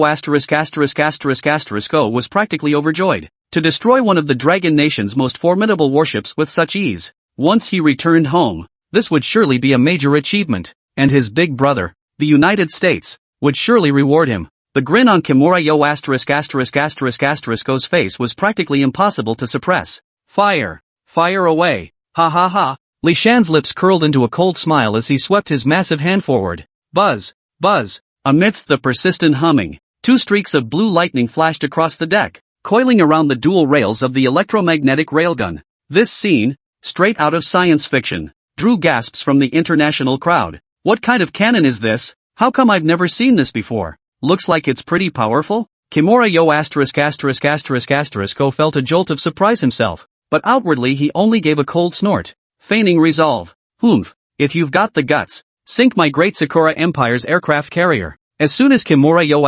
was practically overjoyed. To destroy one of the Dragon Nation's most formidable warships with such ease. Once he returned home, this would surely be a major achievement. And his big brother, the United States, would surely reward him. The grin on Kimura Yo Go's face was practically impossible to suppress. Fire away, ha ha ha. Li Shan's lips curled into a cold smile as he swept his massive hand forward. Buzz. Amidst the persistent humming, 2 streaks of blue lightning flashed across the deck, coiling around the dual rails of the electromagnetic railgun. This scene, straight out of science fiction, drew gasps from the international crowd. What kind of cannon is this? How come I've never seen this before? Looks like it's pretty powerful? Kimura Yo Go felt a jolt of surprise himself, but outwardly he only gave a cold snort, feigning resolve. If you've got the guts, sink my great Sakura Empire's aircraft carrier. As soon as Kimura Yo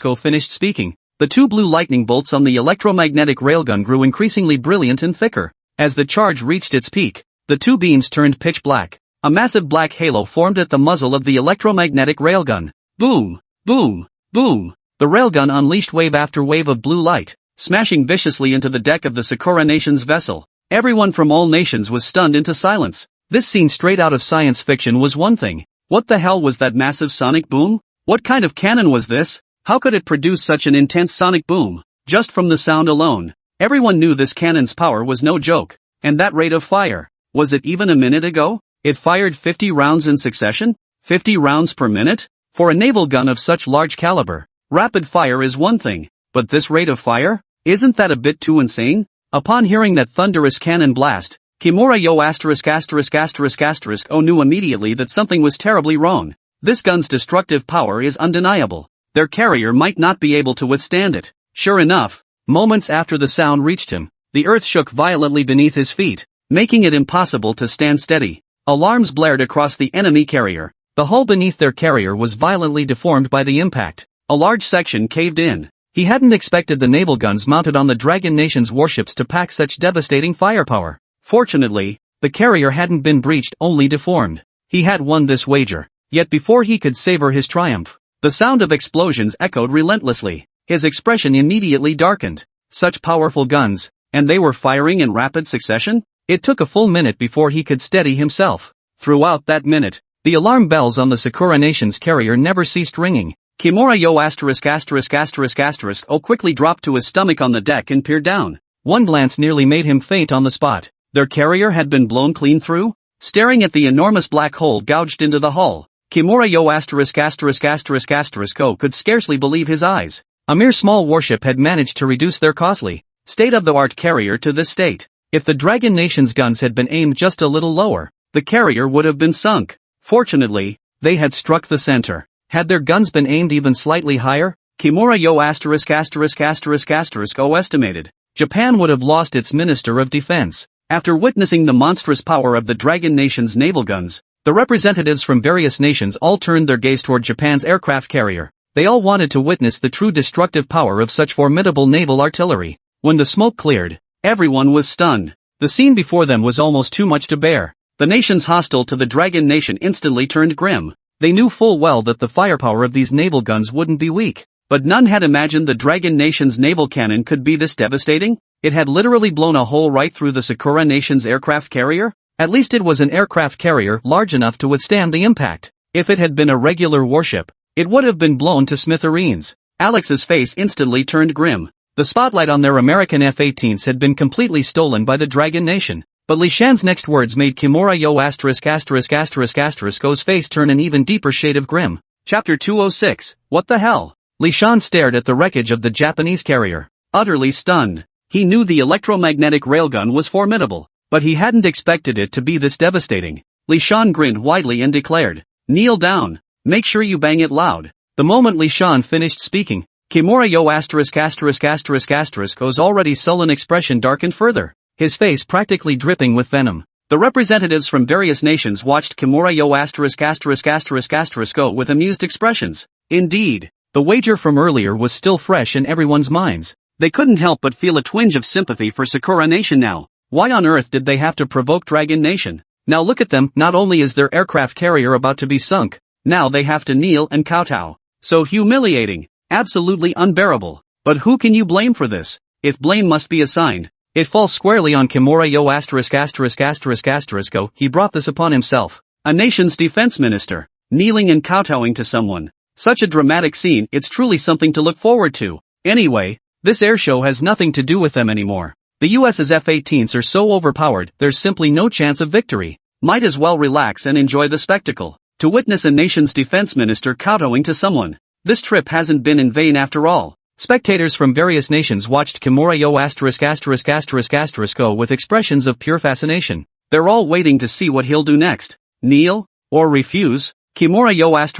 Go finished speaking, the 2 blue lightning bolts on the electromagnetic railgun grew increasingly brilliant and thicker. As the charge reached its peak, the 2 beams turned pitch black. A massive black halo formed at the muzzle of the electromagnetic railgun. Boom! Boom! Boom! The railgun unleashed wave after wave of blue light, smashing viciously into the deck of the Sakura Nation's vessel. Everyone from all nations was stunned into silence. This scene straight out of science fiction was one thing. What the hell was that massive sonic boom? What kind of cannon was this? How could it produce such an intense sonic boom? Just from the sound alone, everyone knew this cannon's power was no joke. And that rate of fire, was it even a minute ago? It fired 50 rounds in succession? 50 rounds per minute? For a naval gun of such large caliber, rapid fire is one thing, but this rate of fire? Isn't that a bit too insane? Upon hearing that thunderous cannon blast, Kimura Yo knew immediately that something was terribly wrong. This gun's destructive power is undeniable. Their carrier might not be able to withstand it. Sure enough, moments after the sound reached him, The earth shook violently beneath his feet, making it impossible to stand steady. Alarms blared across the enemy carrier. The hull beneath their carrier was violently deformed by the impact. A large section caved in. He hadn't expected the naval guns mounted on the Dragon Nation's warships to pack such devastating firepower. Fortunately, the carrier hadn't been breached, only deformed. He had won this wager. Yet before he could savor his triumph, the sound of explosions echoed relentlessly. His expression immediately darkened. Such powerful guns, and they were firing in rapid succession? It took a full minute before he could steady himself. Throughout that minute, the alarm bells on the Sakura Nation's carrier never ceased ringing. Kimura yo ******* quickly dropped to his stomach on the deck and peered down. One glance nearly made him faint on the spot. Their carrier had been blown clean through? Staring at the enormous black hole gouged into the hull, Kimura yo ****** could scarcely believe his eyes. A mere small warship had managed to reduce their costly, state-of-the-art carrier to this state. If the Dragon Nation's guns had been aimed just a little lower, the carrier would have been sunk. Fortunately, they had struck the center. Had their guns been aimed even slightly higher, Kimura yo ****** estimated, Japan would have lost its Minister of Defense. After witnessing the monstrous power of the Dragon Nation's naval guns, the representatives from various nations all turned their gaze toward Japan's aircraft carrier. They all wanted to witness the true destructive power of such formidable naval artillery. When the smoke cleared, everyone was stunned. The scene before them was almost too much to bear. The nations hostile to the Dragon Nation instantly turned grim. They knew full well that the firepower of these naval guns wouldn't be weak. But none had imagined the Dragon Nation's naval cannon could be this devastating. It had literally blown a hole right through the Sakura Nation's aircraft carrier. At least it was an aircraft carrier large enough to withstand the impact. If it had been a regular warship, it would have been blown to smithereens. Alex's face instantly turned grim. The spotlight on their American F-18s had been completely stolen by the Dragon Nation. But Li Shan's next words made Kimura yo *******'s face turn an even deeper shade of grim. Chapter 206, What the hell? Li Shan stared at the wreckage of the Japanese carrier, utterly stunned. He knew the electromagnetic railgun was formidable, but he hadn't expected it to be this devastating. Li Shan grinned widely and declared, "Kneel down. Make sure you bang it loud." The moment Li Shan finished speaking, Kimura yo ******'s already sullen expression darkened further, his face practically dripping with venom. The representatives from various nations watched Kimura yo ****** with amused expressions. Indeed, the wager from earlier was still fresh in everyone's minds. They couldn't help but feel a twinge of sympathy for Sakura Nation now. Why on earth did they have to provoke Dragon Nation? Now look at them, not only is their aircraft carrier about to be sunk, now they have to kneel and kowtow. So humiliating, absolutely unbearable. But who can you blame for this? If blame must be assigned, it falls squarely on Kimura yo ******. He brought this upon himself. A nation's defense minister, kneeling and kowtowing to someone. Such a dramatic scene, it's truly something to look forward to. Anyway, this airshow has nothing to do with them anymore. The US's F-18s are so overpowered, there's simply no chance of victory. Might as well relax and enjoy the spectacle. To witness a nation's defense minister kowtowing to someone. This trip hasn't been in vain after all. Spectators from various nations watched Kimura yo ****** with expressions of pure fascination. They're all waiting to see what he'll do next. Kneel? Or refuse? Kimura yo *****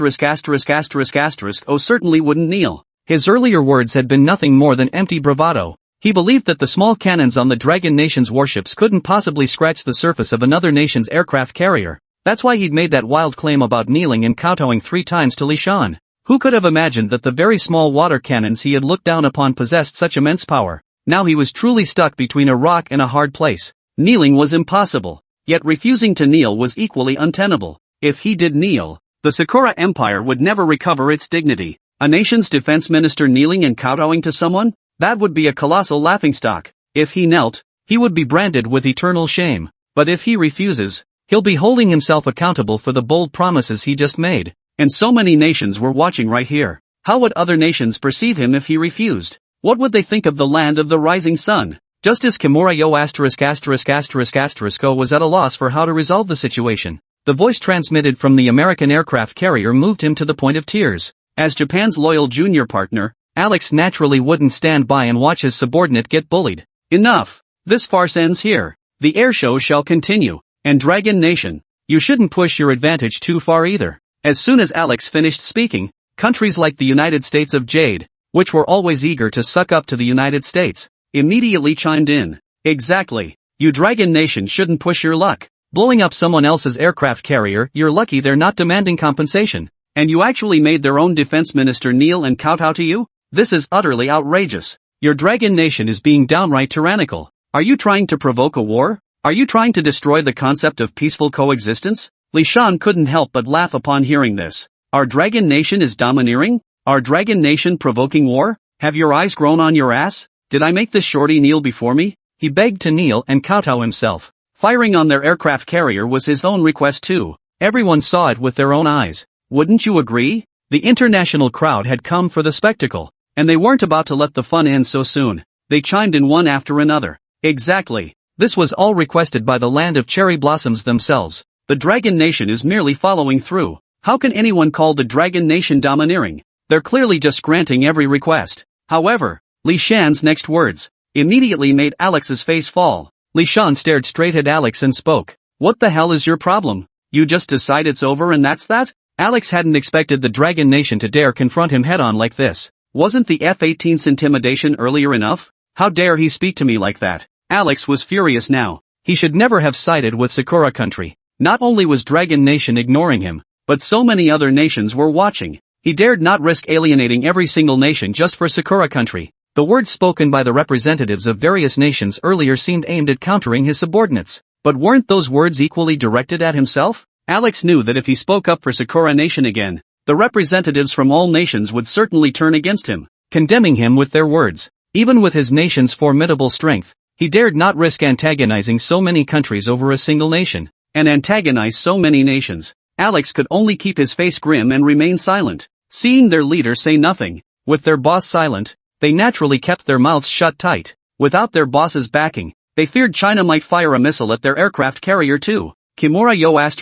certainly wouldn't kneel. His earlier words had been nothing more than empty bravado. He believed that the small cannons on the Dragon Nation's warships couldn't possibly scratch the surface of another nation's aircraft carrier. That's why he'd made that wild claim about kneeling and kowtowing 3 times to Li Shan. Who could have imagined that the very small water cannons he had looked down upon possessed such immense power? Now he was truly stuck between a rock and a hard place. Kneeling was impossible, yet refusing to kneel was equally untenable. If he did kneel, the Sakura Empire would never recover its dignity. A nation's defense minister kneeling and kowtowing to someone? That would be a colossal laughingstock. If he knelt, he would be branded with eternal shame. But if he refuses, he'll be holding himself accountable for the bold promises he just made. And so many nations were watching right here. How would other nations perceive him if he refused? What would they think of the land of the rising sun? Just as Kimura yo ***** was at a loss for how to resolve the situation, the voice transmitted from the American aircraft carrier moved him to the point of tears. As Japan's loyal junior partner, Alex naturally wouldn't stand by and watch his subordinate get bullied. Enough! This farce ends here. The airshow shall continue. And Dragon Nation, you shouldn't push your advantage too far either. As soon as Alex finished speaking, countries like the United States of Jade, which were always eager to suck up to the United States, immediately chimed in. Exactly. You Dragon Nation shouldn't push your luck. Blowing up someone else's aircraft carrier, you're lucky they're not demanding compensation. And you actually made their own defense minister kneel and kowtow to you? This is utterly outrageous. Your Dragon Nation is being downright tyrannical. Are you trying to provoke a war? Are you trying to destroy the concept of peaceful coexistence? Li Shan couldn't help but laugh upon hearing this. Our Dragon Nation is domineering? Our Dragon Nation provoking war? Have your eyes grown on your ass? Did I make this shorty kneel before me? He begged to kneel and kowtow himself. Firing on their aircraft carrier was his own request too. Everyone saw it with their own eyes. Wouldn't you agree? The international crowd had come for the spectacle. And they weren't about to let the fun end so soon. They chimed in one after another. Exactly. This was all requested by the land of cherry blossoms themselves. The Dragon Nation is merely following through. How can anyone call the Dragon Nation domineering? They're clearly just granting every request. However, Li Shan's next words immediately made Alex's face fall. Li Shan stared straight at Alex and spoke. What the hell is your problem? You just decide it's over and that's that? Alex hadn't expected the Dragon Nation to dare confront him head-on like this. Wasn't the F-18's intimidation earlier enough? How dare he speak to me like that? Alex was furious now. He should never have sided with Sakura country. Not only was Dragon Nation ignoring him, but so many other nations were watching. He dared not risk alienating every single nation just for Sakura country. The words spoken by the representatives of various nations earlier seemed aimed at countering his subordinates. But weren't those words equally directed at himself? Alex knew that if he spoke up for Sakura Nation again, the representatives from all nations would certainly turn against him, condemning him with their words. Even with his nation's formidable strength, he dared not risk antagonizing so many countries over a single nation. And antagonize so many nations. Alex could only keep his face grim and remain silent. Seeing their leader say nothing, with their boss silent, they naturally kept their mouths shut tight. Without their boss's backing, they feared China might fire a missile at their aircraft carrier too. Kimura yo *********.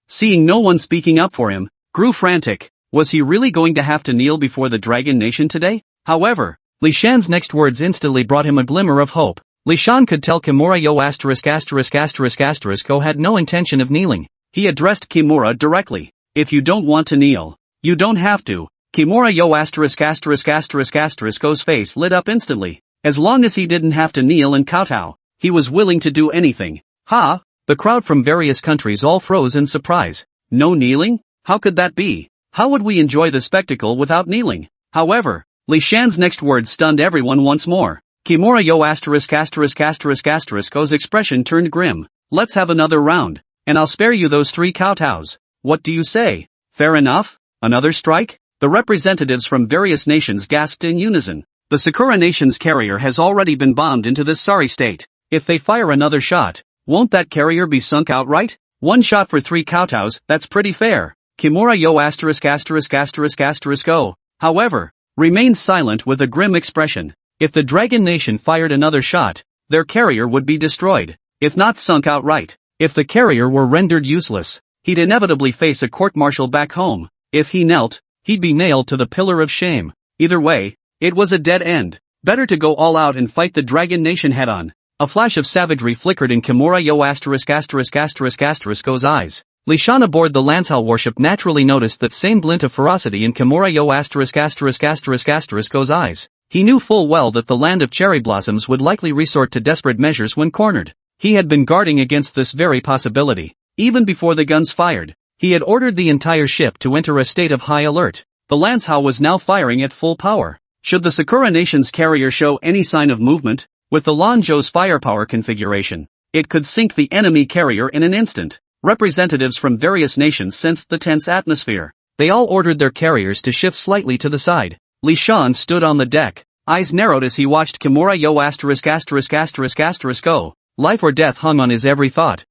Seeing no one speaking up for him, grew frantic. Was he really going to have to kneel before the Dragon Nation today? However, Li Shan's next words instantly brought him a glimmer of hope. Li Shan could tell Kimura yo ******* had no intention of kneeling. He addressed Kimura directly. If you don't want to kneel, you don't have to. Kimura yo *******'s face lit up instantly. As long as he didn't have to kneel and kowtow, he was willing to do anything. Ha! The crowd from various countries all froze in surprise. No kneeling? How could that be? How would we enjoy the spectacle without kneeling? However, Li Shan's next words stunned everyone once more. Kimura yo *******'s expression turned grim. Let's have another round, and I'll spare you those 3 kowtows. What do you say? Fair enough? Another strike? The representatives from various nations gasped in unison. The Sakura Nation's carrier has already been bombed into this sorry state. If they fire another shot, won't that carrier be sunk outright? 1 shot for 3 kowtows, that's pretty fair. Kimura yo *******, however, remained silent with a grim expression. If the Dragon Nation fired another shot, their carrier would be destroyed, if not sunk outright. If the carrier were rendered useless, he'd inevitably face a court-martial back home. If he knelt, he'd be nailed to the pillar of shame. Either way, it was a dead end. Better to go all out and fight the Dragon Nation head-on. A flash of savagery flickered in Kimura yo *******'s eyes. Li Shan aboard the Lanzhao warship naturally noticed that same glint of ferocity in Kimura yo *******'s eyes. He knew full well that the land of cherry blossoms would likely resort to desperate measures when cornered. He had been guarding against this very possibility. Even before the guns fired, he had ordered the entire ship to enter a state of high alert. The Lanzhao was now firing at full power. Should the Sakura Nation's carrier show any sign of movement, with the Lanzhou's firepower configuration, it could sink the enemy carrier in an instant. Representatives from various nations sensed the tense atmosphere. They all ordered their carriers to shift slightly to the side. Li Shan stood on the deck, eyes narrowed as he watched Kimura yo *******. Life or death hung on his every thought.